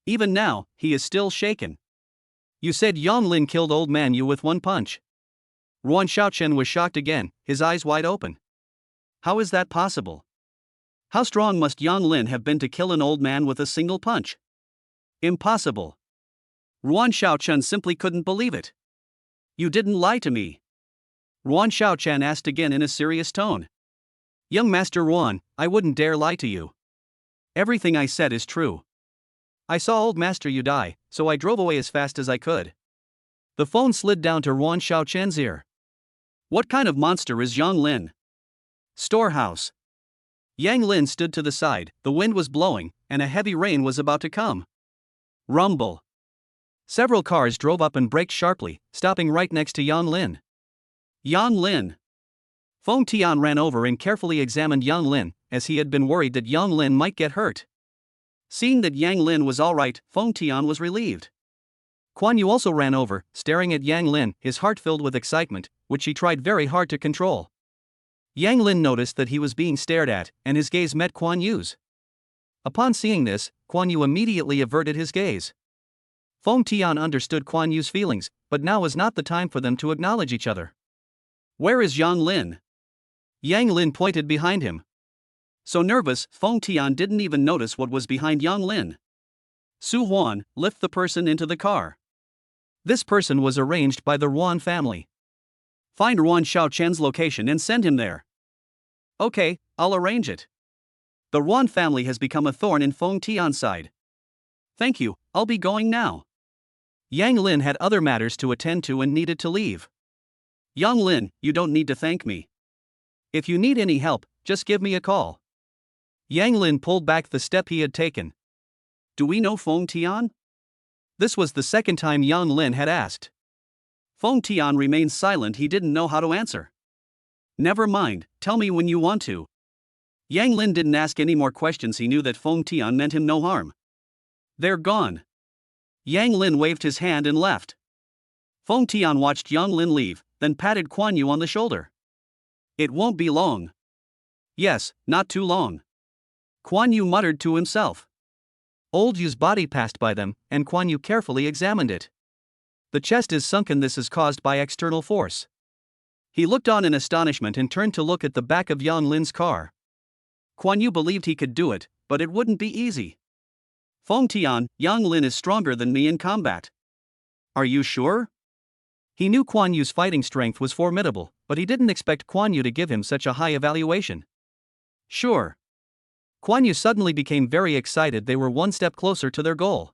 Even now, he is still shaken. You said Yang Lin killed Old Man Yu with one punch. Ruan Xiaochen was shocked again, his eyes wide open. How is that possible? How strong must Yang Lin have been to kill an old man with a single punch? Impossible. Ruan Xiaochen simply couldn't believe it. You didn't lie to me. Ruan Xiaochen asked again in a serious tone. Young Master Ruan, I wouldn't dare lie to you. Everything I said is true. I saw Old Master Yu die, so I drove away as fast as I could. The phone slid down to Ruan Xiaochen's ear. What kind of monster is Yang Lin? Storehouse. Yang Lin stood to the side, the wind was blowing, and a heavy rain was about to come. Rumble. Several cars drove up and braked sharply, stopping right next to Yang Lin. Yang Lin. Feng Tian ran over and carefully examined Yang Lin, as he had been worried that Yang Lin might get hurt. Seeing that Yang Lin was all right, Feng Tian was relieved. Kuan Yu also ran over, staring at Yang Lin, his heart filled with excitement, which he tried very hard to control. Yang Lin noticed that he was being stared at, and his gaze met Kuan Yu's. Upon seeing this, Kuan Yu immediately averted his gaze. Feng Tian understood Kuan Yu's feelings, but now was not the time for them to acknowledge each other. Where is Yang Lin? Yang Lin pointed behind him. So nervous, Feng Tian didn't even notice what was behind Yang Lin. Su Huan, lift the person into the car. This person was arranged by the Ruan family. Find Ruan Xiaochen's location and send him there. Okay, I'll arrange it. The Ruan family has become a thorn in Feng Tian's side. Thank you, I'll be going now. Yang Lin had other matters to attend to and needed to leave. Yang Lin, you don't need to thank me. If you need any help, just give me a call. Yang Lin pulled back the step he had taken. Do we know Feng Tian? This was the second time Yang Lin had asked. Feng Tian remained silent, he didn't know how to answer. Never mind, tell me when you want to. Yang Lin didn't ask any more questions, he knew that Feng Tian meant him no harm. They're gone. Yang Lin waved his hand and left. Feng Tian watched Yang Lin leave, then patted Kuan Yu on the shoulder. It won't be long. Yes, not too long. Kuan Yu muttered to himself. Old Yu's body passed by them, and Kuan Yu carefully examined it. The chest is sunken, this is caused by external force. He looked on in astonishment and turned to look at the back of Yang Lin's car. Kuan Yu believed he could do it, but it wouldn't be easy. Feng Tian, Yang Lin is stronger than me in combat. Are you sure? He knew Kuan Yu's fighting strength was formidable, but he didn't expect Kuan Yu to give him such a high evaluation. Sure. Kuan Yu suddenly became very excited, they were one step closer to their goal.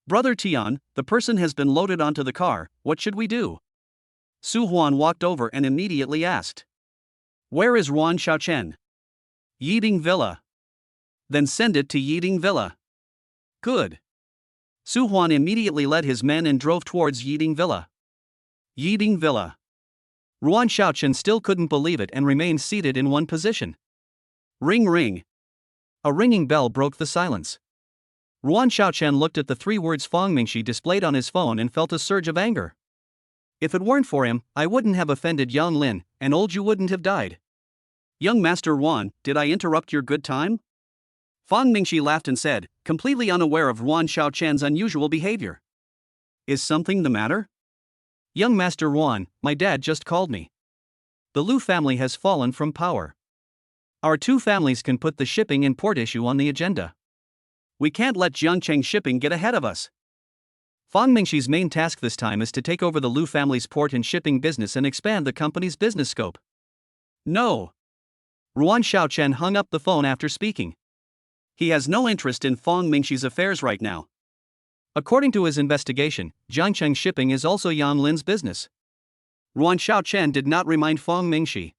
Brother Tian, the person has been loaded onto the car, what should we do? Su Huan walked over and immediately asked. Where is Ruan Xiaochen? Yiding Villa. Then send it to Yiding Villa. Good. Su Huan immediately led his men and drove towards Yiding Villa. Yiding Villa. Ruan Xiaochen still couldn't believe it and remained seated in one position. Ring ring. A ringing bell broke the silence. Ruan Xiaochen looked at the 3 words Fang Mingxi displayed on his phone and felt a surge of anger. If it weren't for him, I wouldn't have offended Yang Lin, and old Yu wouldn't have died. Young Master Ruan, did I interrupt your good time? Fang Mingxi laughed and said, completely unaware of Ruan Xiaochen's unusual behavior. Is something the matter? Young Master Ruan, my dad just called me. The Lu family has fallen from power. Our 2 families can put the shipping and port issue on the agenda. We can't let Jiangcheng shipping get ahead of us. Fang Mingxi's main task this time is to take over the Lu family's port and shipping business and expand the company's business scope. No. Ruan Xiaochen hung up the phone after speaking. He has no interest in Fang Mingxi's affairs right now. According to his investigation, Jiangcheng shipping is also Yang Lin's business. Ruan Xiaochen did not remind Fang Mingxi.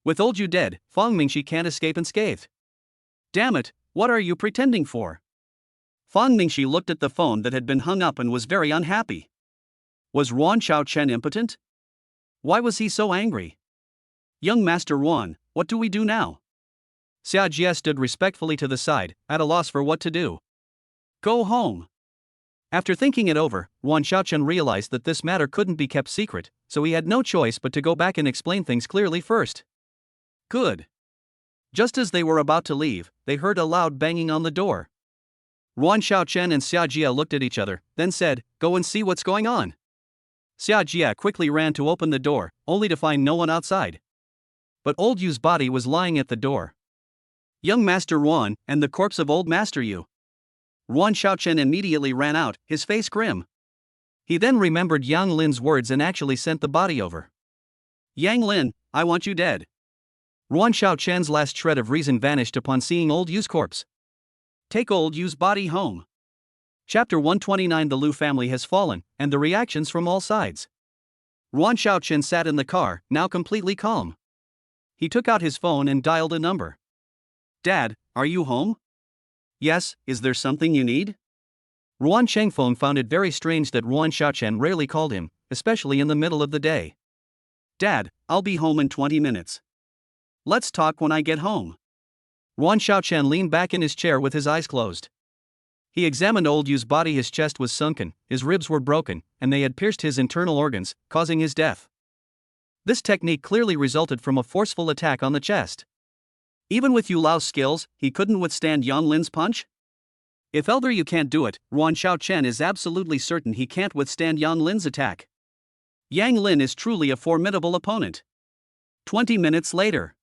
With old Yu dead, Fang Mingxi can't escape unscathed. Damn it, what are you pretending for? Fang Mingxi looked at the phone that had been hung up and was very unhappy. Was Ruan Xiaochen impotent? Why was he so angry? Young Master Ruan, what do we do now? Xia Jie stood respectfully to the side, at a loss for what to do. Go home. After thinking it over, Ruan Xiaochen realized that this matter couldn't be kept secret, so he had no choice but to go back and explain things clearly first. Good. Just as they were about to leave, they heard a loud banging on the door. Ruan Xiaochen and Xia Jie looked at each other, then said, go and see what's going on. Xia Jie quickly ran to open the door, only to find no one outside. But old Yu's body was lying at the door. Young Master Ruan, and the corpse of old Master Yu. Ruan Xiaochen immediately ran out, his face grim. He then remembered Yang Lin's words and actually sent the body over. Yang Lin, I want you dead. Ruan Xiaochen's last shred of reason vanished upon seeing old Yu's corpse. Take old Yu's body home. Chapter 129. The Lu family has fallen, and the reactions from all sides. Ruan Xiaochen sat in the car, now completely calm. He took out his phone and dialed a number. Dad, are you home? Yes, is there something you need? Ruan Chengfeng found it very strange that Ruan Xiaochen rarely called him, especially in the middle of the day. Dad, I'll be home in 20 minutes. Let's talk when I get home. Ruan Xiaochen leaned back in his chair with his eyes closed. He examined old Yu's body. His chest was sunken, his ribs were broken, and they had pierced his internal organs, causing his death. This technique clearly resulted from a forceful attack on the chest. Even with Yu Lao's skills, he couldn't withstand Yang Lin's punch? If Elder Yu can't do it, Ruan Xiaochen is absolutely certain he can't withstand Yang Lin's attack. Yang Lin is truly a formidable opponent. 20 minutes later.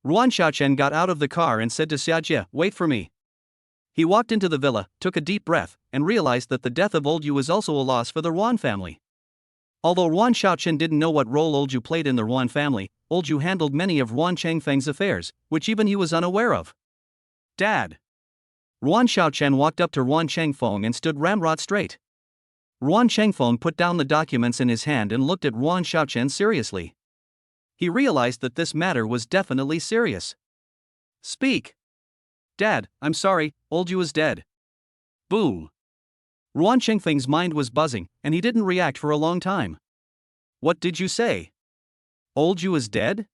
Ruan Xiaochen got out of the car and said to Xiajie, "Wait for me." He walked into the villa, took a deep breath, and realized that the death of Old Yu was also a loss for the Ruan family. Although Ruan Xiaochen didn't know what role Old Yu played in the Ruan family, Old Yu handled many of Ruan Chengfeng's affairs, which even he was unaware of. "Dad." Ruan Xiaochen walked up to Ruan Chengfeng and stood ramrod straight. Ruan Chengfeng put down the documents in his hand and looked at Ruan Xiaochen seriously. He realized that this matter was definitely serious. "Speak." "Dad, I'm sorry, Old Yu is dead." Boom. Ruan Chengfeng's mind was buzzing, and he didn't react for a long time. "What did you say? Old Yu is dead?"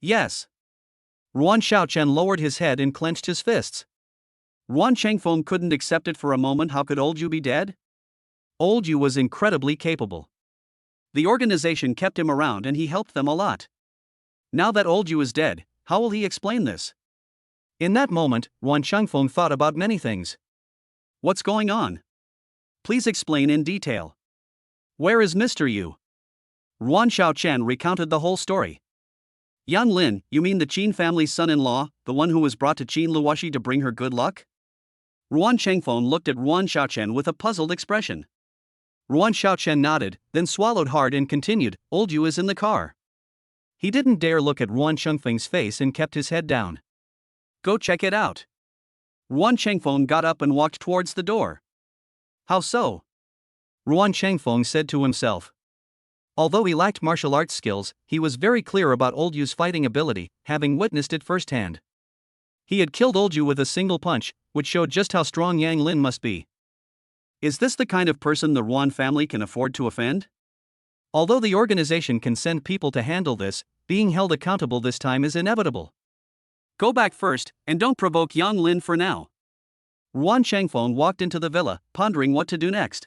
"Yes." Ruan Xiaochen lowered his head and clenched his fists. Ruan Chengfeng couldn't accept it for a moment. How could Old Yu be dead? Old Yu was incredibly capable. The organization kept him around and he helped them a lot. Now that Old Yu is dead, how will he explain this? In that moment, Ruan Chengfeng thought about many things. "What's going on? Please explain in detail. Where is Mr. Yu?" Ruan Xiaochen recounted the whole story. "Yang Lin, you mean the Qin family's son-in-law, the one who was brought to Qin Luoxi to bring her good luck?" Ruan Chengfeng looked at Ruan Xiaochen with a puzzled expression. Ruan Xiaochen nodded, then swallowed hard and continued, "Old Yu is in the car." He didn't dare look at Ruan Chengfeng's face and kept his head down. "Go check it out." Ruan Chengfeng got up and walked towards the door. "How so?" Ruan Chengfeng said to himself. Although he lacked martial arts skills, he was very clear about Old Yu's fighting ability, having witnessed it firsthand. He had killed Old Yu with a single punch, which showed just how strong Yang Lin must be. Is this the kind of person the Ruan family can afford to offend? Although the organization can send people to handle this, being held accountable this time is inevitable. "Go back first, and don't provoke Yang Lin for now." Ruan Chengfeng walked into the villa, pondering what to do next.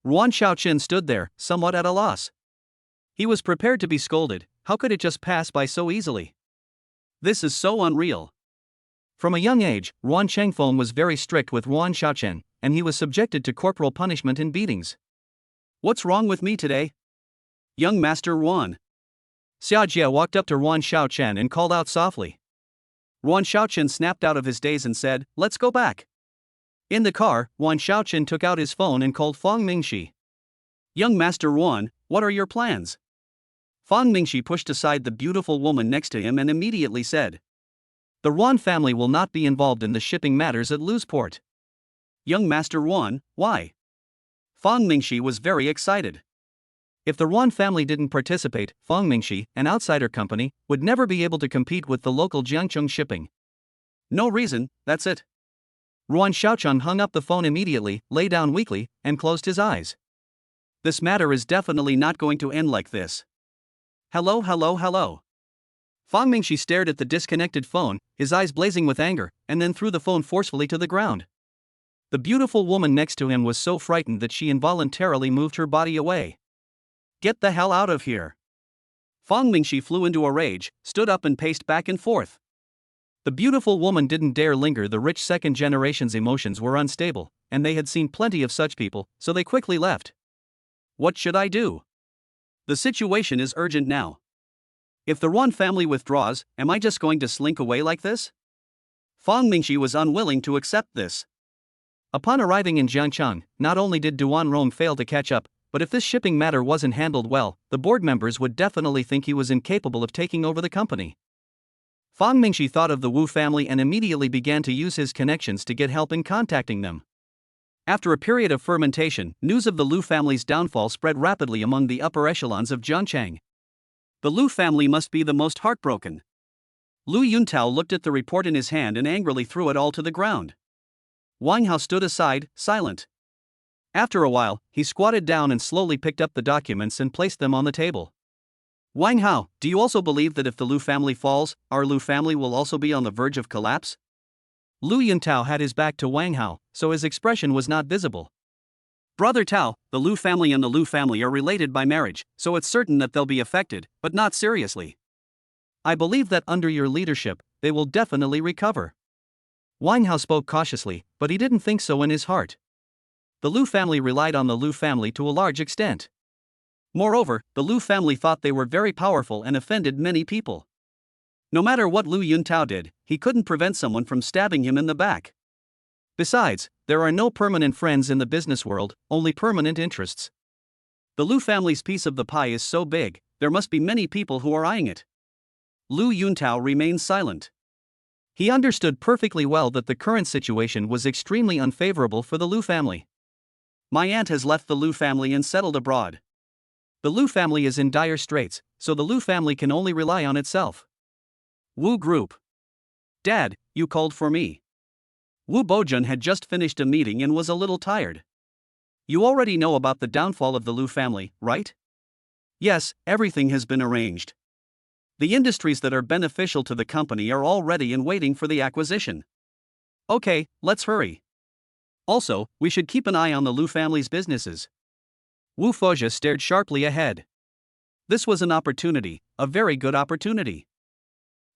Ruan Xiaochen stood there, somewhat at a loss. He was prepared to be scolded. How could it just pass by so easily? This is so unreal. From a young age, Ruan Chengfeng was very strict with Ruan Xiaochen, and he was subjected to corporal punishment and beatings. "What's wrong with me today?" "Young Master Ruan." Xiajie walked up to Ruan Xiaochen and called out softly. Ruan Xiaochen snapped out of his daze and said, "Let's go back." In the car, Ruan Xiaochen took out his phone and called Fang Mingxi. "Young Master Ruan, what are your plans?" Fang Mingxi pushed aside the beautiful woman next to him and immediately said, "The Ruan family will not be involved in the shipping matters at Luzport." "Young Master Ruan, why?" Fang Mingxi was very excited. If the Ruan family didn't participate, Fang Mingxi, an outsider company, would never be able to compete with the local Jiangcheng shipping. "No reason, that's it." Ruan Xiaochen hung up the phone immediately, lay down weakly, and closed his eyes. This matter is definitely not going to end like this. "Hello, hello, hello." Fang Mingxi stared at the disconnected phone, his eyes blazing with anger, and then threw the phone forcefully to the ground. The beautiful woman next to him was so frightened that she involuntarily moved her body away. "Get the hell out of here." Fang Mingxi flew into a rage, stood up and paced back and forth. The beautiful woman didn't dare linger. The rich second generation's emotions were unstable, and they had seen plenty of such people, so they quickly left. "What should I do? The situation is urgent now. If the Ruan family withdraws, am I just going to slink away like this?" Fang Mingxi was unwilling to accept this. Upon arriving in Jiangcheng, not only did Duan Rong fail to catch up, but if this shipping matter wasn't handled well, the board members would definitely think he was incapable of taking over the company. Fang Mingxi thought of the Wu family and immediately began to use his connections to get help in contacting them. After a period of fermentation, news of the Lu family's downfall spread rapidly among the upper echelons of Jiangcheng. The Lu family must be the most heartbroken. Lu Yuntao looked at the report in his hand and angrily threw it all to the ground. Wang Hao stood aside, silent. After a while, he squatted down and slowly picked up the documents and placed them on the table. "Wang Hao, do you also believe that if the Lu family falls, our Lu family will also be on the verge of collapse?" Lu Yuntao had his back to Wang Hao, so his expression was not visible. "Brother Tao, the Lu family and the Lu family are related by marriage, so it's certain that they'll be affected, but not seriously. I believe that under your leadership, they will definitely recover." Wang Hao spoke cautiously, but he didn't think so in his heart. The Lu family relied on the Lu family to a large extent. Moreover, the Lu family thought they were very powerful and offended many people. No matter what Lu Yuntao did, he couldn't prevent someone from stabbing him in the back. Besides, there are no permanent friends in the business world, only permanent interests. The Lu family's piece of the pie is so big, there must be many people who are eyeing it. Lu Yuntao remained silent. He understood perfectly well that the current situation was extremely unfavorable for the Lu family. My aunt has left the Lu family and settled abroad. The Lu family is in dire straits, so the Lu family can only rely on itself. Wu Group. Dad, you called for me. Wu Bojun had just finished a meeting and was a little tired. You already know about the downfall of the Lu family, right? Yes, everything has been arranged. The industries that are beneficial to the company are all ready and waiting for the acquisition. Okay, let's hurry. Also, we should keep an eye on the Lu family's businesses. Wu Fozia stared sharply ahead. This was an opportunity, a very good opportunity.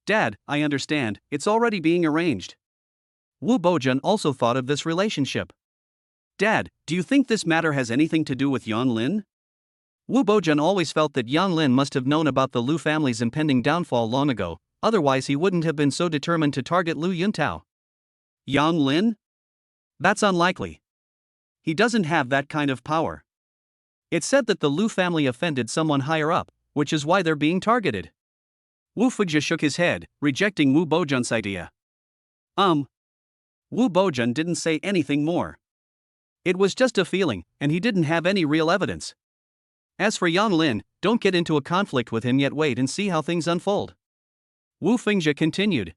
Dad, I understand, it's already being arranged. Wu Bojun also thought of this relationship. Dad, do you think this matter has anything to do with Yang Lin? Wu Bojun always felt that Yang Lin must have known about the Lu family's impending downfall long ago, otherwise he wouldn't have been so determined to target Lu Yuntao. Yang Lin? That's unlikely. He doesn't have that kind of power. It's said that the Lu family offended someone higher up, which is why they're being targeted. Wu Fuzhi shook his head, rejecting Wu Bojun's idea. Wu Bojun didn't say anything more. It was just a feeling, and he didn't have any real evidence. As for Yang Lin, don't get into a conflict with him yet, wait and see how things unfold. Wu Fengzhi continued.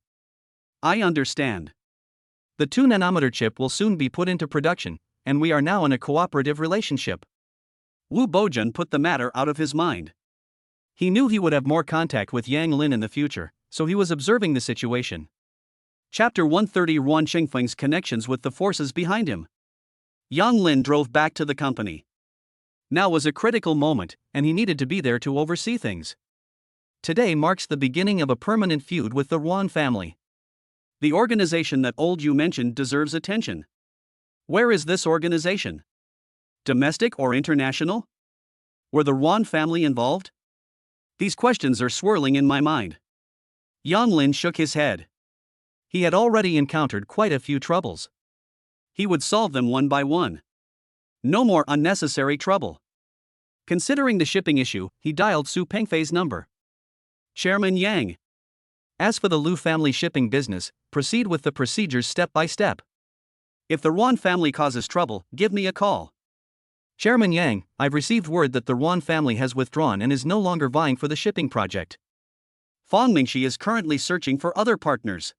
I understand. The 2-nanometer chip will soon be put into production, and we are now in a cooperative relationship. Wu Bojun put the matter out of his mind. He knew he would have more contact with Yang Lin in the future, so he was observing the situation. Chapter 130 Ruan Qingfeng's connections with the forces behind him. Yang Lin drove back to the company. Now was a critical moment, and he needed to be there to oversee things. Today marks the beginning of a permanent feud with the Ruan family. The organization that old Yu mentioned deserves attention. Where is this organization? Domestic or international? Were the Ruan family involved? These questions are swirling in my mind. Yang Lin shook his head. He had already encountered quite a few troubles. He would solve them one by one. No more unnecessary trouble. Considering the shipping issue, he dialed Su Pengfei's number. Chairman Yang. As for the Lu family shipping business, proceed with the procedures step by step. If the Ruan family causes trouble, give me a call. Chairman Yang, I've received word that the Ruan family has withdrawn and is no longer vying for the shipping project. Fang Mingxi is currently searching for other partners.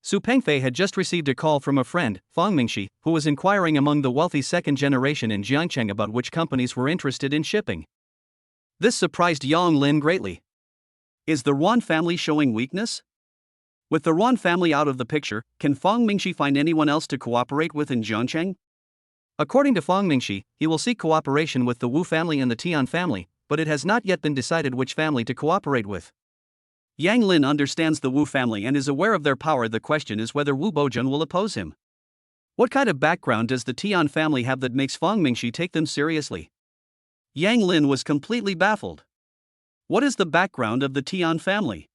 Su Pengfei had just received a call from a friend, Fang Mingxi, who was inquiring among the wealthy second generation in Jiangcheng about which companies were interested in shipping. This surprised Yang Lin greatly. Is the Ruan family showing weakness? With the Ruan family out of the picture, can Fang Mingxi find anyone else to cooperate with in Jiangcheng? According to Fang Mingxi, he will seek cooperation with the Wu family and the Tian family, but it has not yet been decided which family to cooperate with. Yang Lin understands the Wu family and is aware of their power. The question is whether Wu Bojun will oppose him. What kind of background does the Tian family have that makes Fang Mingxi take them seriously? Yang Lin was completely baffled. What is the background of the Tian family?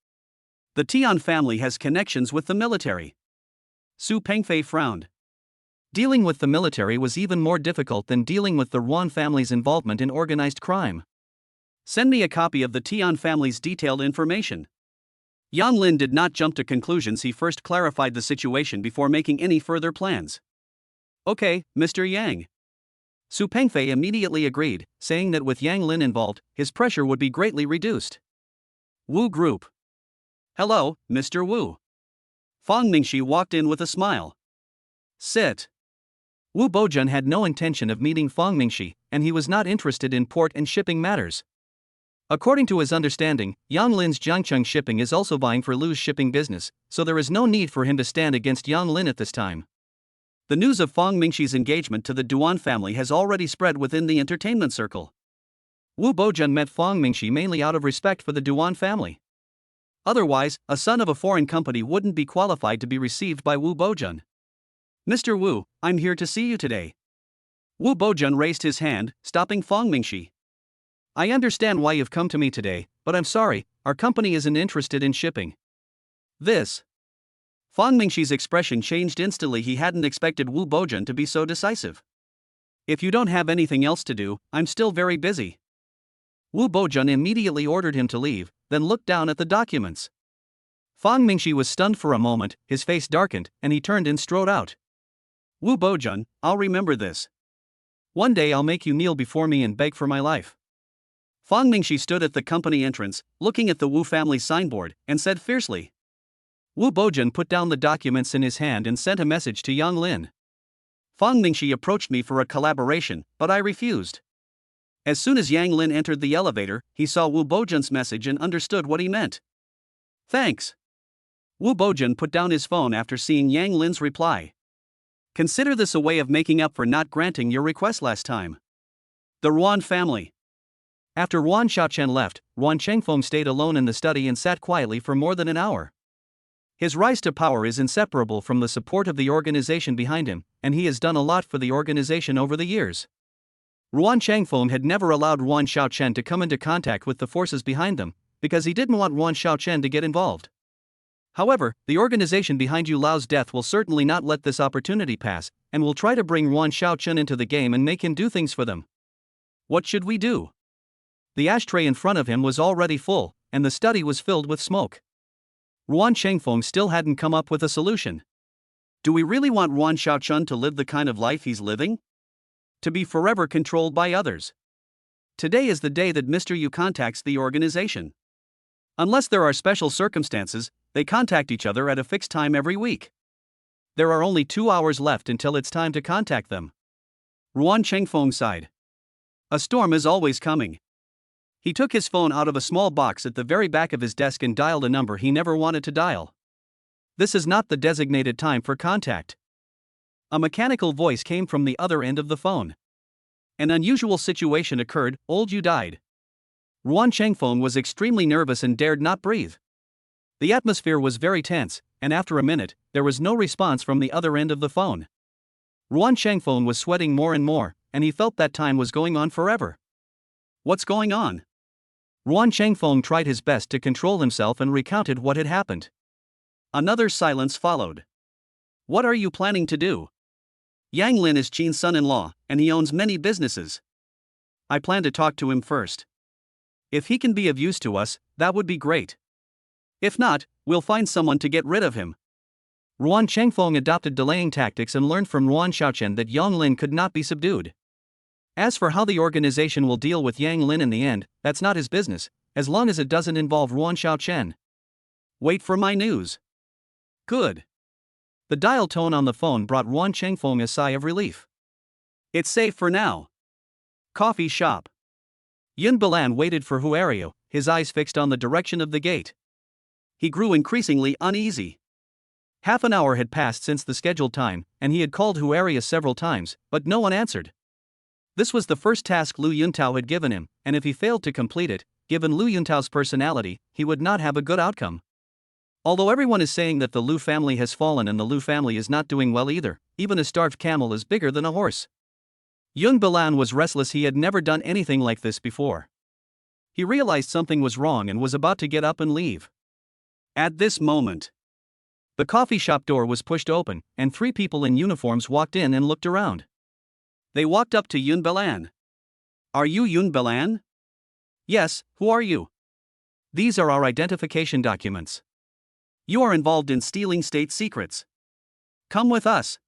The Tian family has connections with the military. Su Pengfei frowned. Dealing with the military was even more difficult than dealing with the Ruan family's involvement in organized crime. Send me a copy of the Tian family's detailed information. Yang Lin did not jump to conclusions. He first clarified the situation before making any further plans. Okay, Mr. Yang. Su Pengfei immediately agreed, saying that with Yang Lin involved, his pressure would be greatly reduced. Wu Group. Hello, Mr. Wu. Fang Mingxi walked in with a smile. Sit. Wu Bojun had no intention of meeting Fang Mingxi, and he was not interested in port and shipping matters. According to his understanding, Yang Lin's Jiangcheng shipping is also vying for Lu's shipping business, so there is no need for him to stand against Yang Lin at this time. The news of Fang Mingxi's engagement to the Duan family has already spread within the entertainment circle. Wu Bojun met Fang Mingxi mainly out of respect for the Duan family. Otherwise, a son of a foreign company wouldn't be qualified to be received by Wu Bojun. Mr. Wu, I'm here to see you today. Wu Bojun raised his hand, stopping Fang Mingxi. I understand why you've come to me today, but I'm sorry, our company isn't interested in shipping. This. Fang Mingxi's expression changed instantly. He hadn't expected Wu Bojan to be so decisive. If you don't have anything else to do, I'm still very busy. Wu Bojan immediately ordered him to leave, then looked down at the documents. Fang Mingxi was stunned for a moment, his face darkened, and he turned and strode out. Wu Bojan, I'll remember this. One day I'll make you kneel before me and beg for my life. Fang Mingxi stood at the company entrance, looking at the Wu family signboard, and said fiercely. Wu Bojan put down the documents in his hand and sent a message to Yang Lin. Fang Mingxi approached me for a collaboration, but I refused. As soon as Yang Lin entered the elevator, he saw Wu Bojan's message and understood what he meant. Thanks. Wu Bojan put down his phone after seeing Yang Lin's reply. Consider this a way of making up for not granting your request last time. The Ruan family. After Ruan Xiaochen left, Ruan Chengfeng stayed alone in the study and sat quietly for more than an hour. His rise to power is inseparable from the support of the organization behind him, and he has done a lot for the organization over the years. Ruan Chengfeng had never allowed Ruan Xiaochen to come into contact with the forces behind them, because he didn't want Ruan Xiaochen to get involved. However, the organization behind Yu Lao's death will certainly not let this opportunity pass, and will try to bring Ruan Xiaochen into the game and make him do things for them. What should we do? The ashtray in front of him was already full, and the study was filled with smoke. Ruan Chengfeng still hadn't come up with a solution. Do we really want Ruan Xiaochen to live the kind of life he's living? To be forever controlled by others. Today is the day that Mr. Yu contacts the organization. Unless there are special circumstances, they contact each other at a fixed time every week. There are only 2 hours left until it's time to contact them. Ruan Chengfeng sighed. A storm is always coming. He took his phone out of a small box at the very back of his desk and dialed a number he never wanted to dial. This is not the designated time for contact. A mechanical voice came from the other end of the phone. An unusual situation occurred. Old Yu died. Ruan Chengfeng was extremely nervous and dared not breathe. The atmosphere was very tense, and after a minute, there was no response from the other end of the phone. Ruan Chengfeng was sweating more and more, and he felt that time was going on forever. What's going on? Ruan Chengfeng tried his best to control himself and recounted what had happened. Another silence followed. What are you planning to do? Yang Lin is Qin's son-in-law, and he owns many businesses. I plan to talk to him first. If he can be of use to us, that would be great. If not, we'll find someone to get rid of him. Ruan Chengfeng adopted delaying tactics and learned from Ruan Xiaochen that Yang Lin could not be subdued. As for how the organization will deal with Yang Lin in the end, that's not his business, as long as it doesn't involve Ruan Xiaochen. Wait for my news. Good. The dial tone on the phone brought Ruan Chengfeng a sigh of relief. It's safe for now. Coffee shop. Yun Bilan waited for Huario, his eyes fixed on the direction of the gate. He grew increasingly uneasy. Half an hour had passed since the scheduled time, and he had called Huario several times, but no one answered. This was the first task Lu Yuntao had given him, and if he failed to complete it, given Lu Yuntao's personality, he would not have a good outcome. Although everyone is saying that the Lu family has fallen and the Lu family is not doing well either, even a starved camel is bigger than a horse. Yun Bilan was restless. He had never done anything like this before. He realized something was wrong and was about to get up and leave. At this moment, the coffee shop door was pushed open, and 3 people in uniforms walked in and looked around. They walked up to Yun Bilan. Are you Yun Bilan? Yes, who are you? These are our identification documents. You are involved in stealing state secrets. Come with us.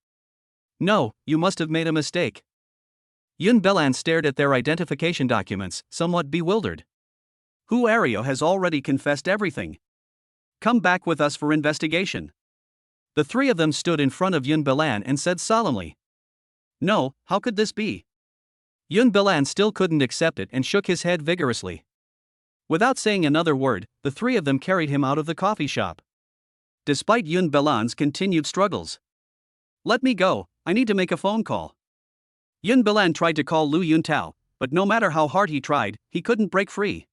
No, you must have made a mistake. Yun Bilan stared at their identification documents, somewhat bewildered. Huario has already confessed everything. Come back with us for investigation. The 3 of them stood in front of Yun Bilan and said solemnly. No, how could this be? Yun Bilan still couldn't accept it and shook his head vigorously. Without saying another word, the 3 of them carried him out of the coffee shop. Despite Yun Bilan's continued struggles. Let me go, I need to make a phone call. Yun Bilan tried to call Lu Yuntao, but no matter how hard he tried, he couldn't break free.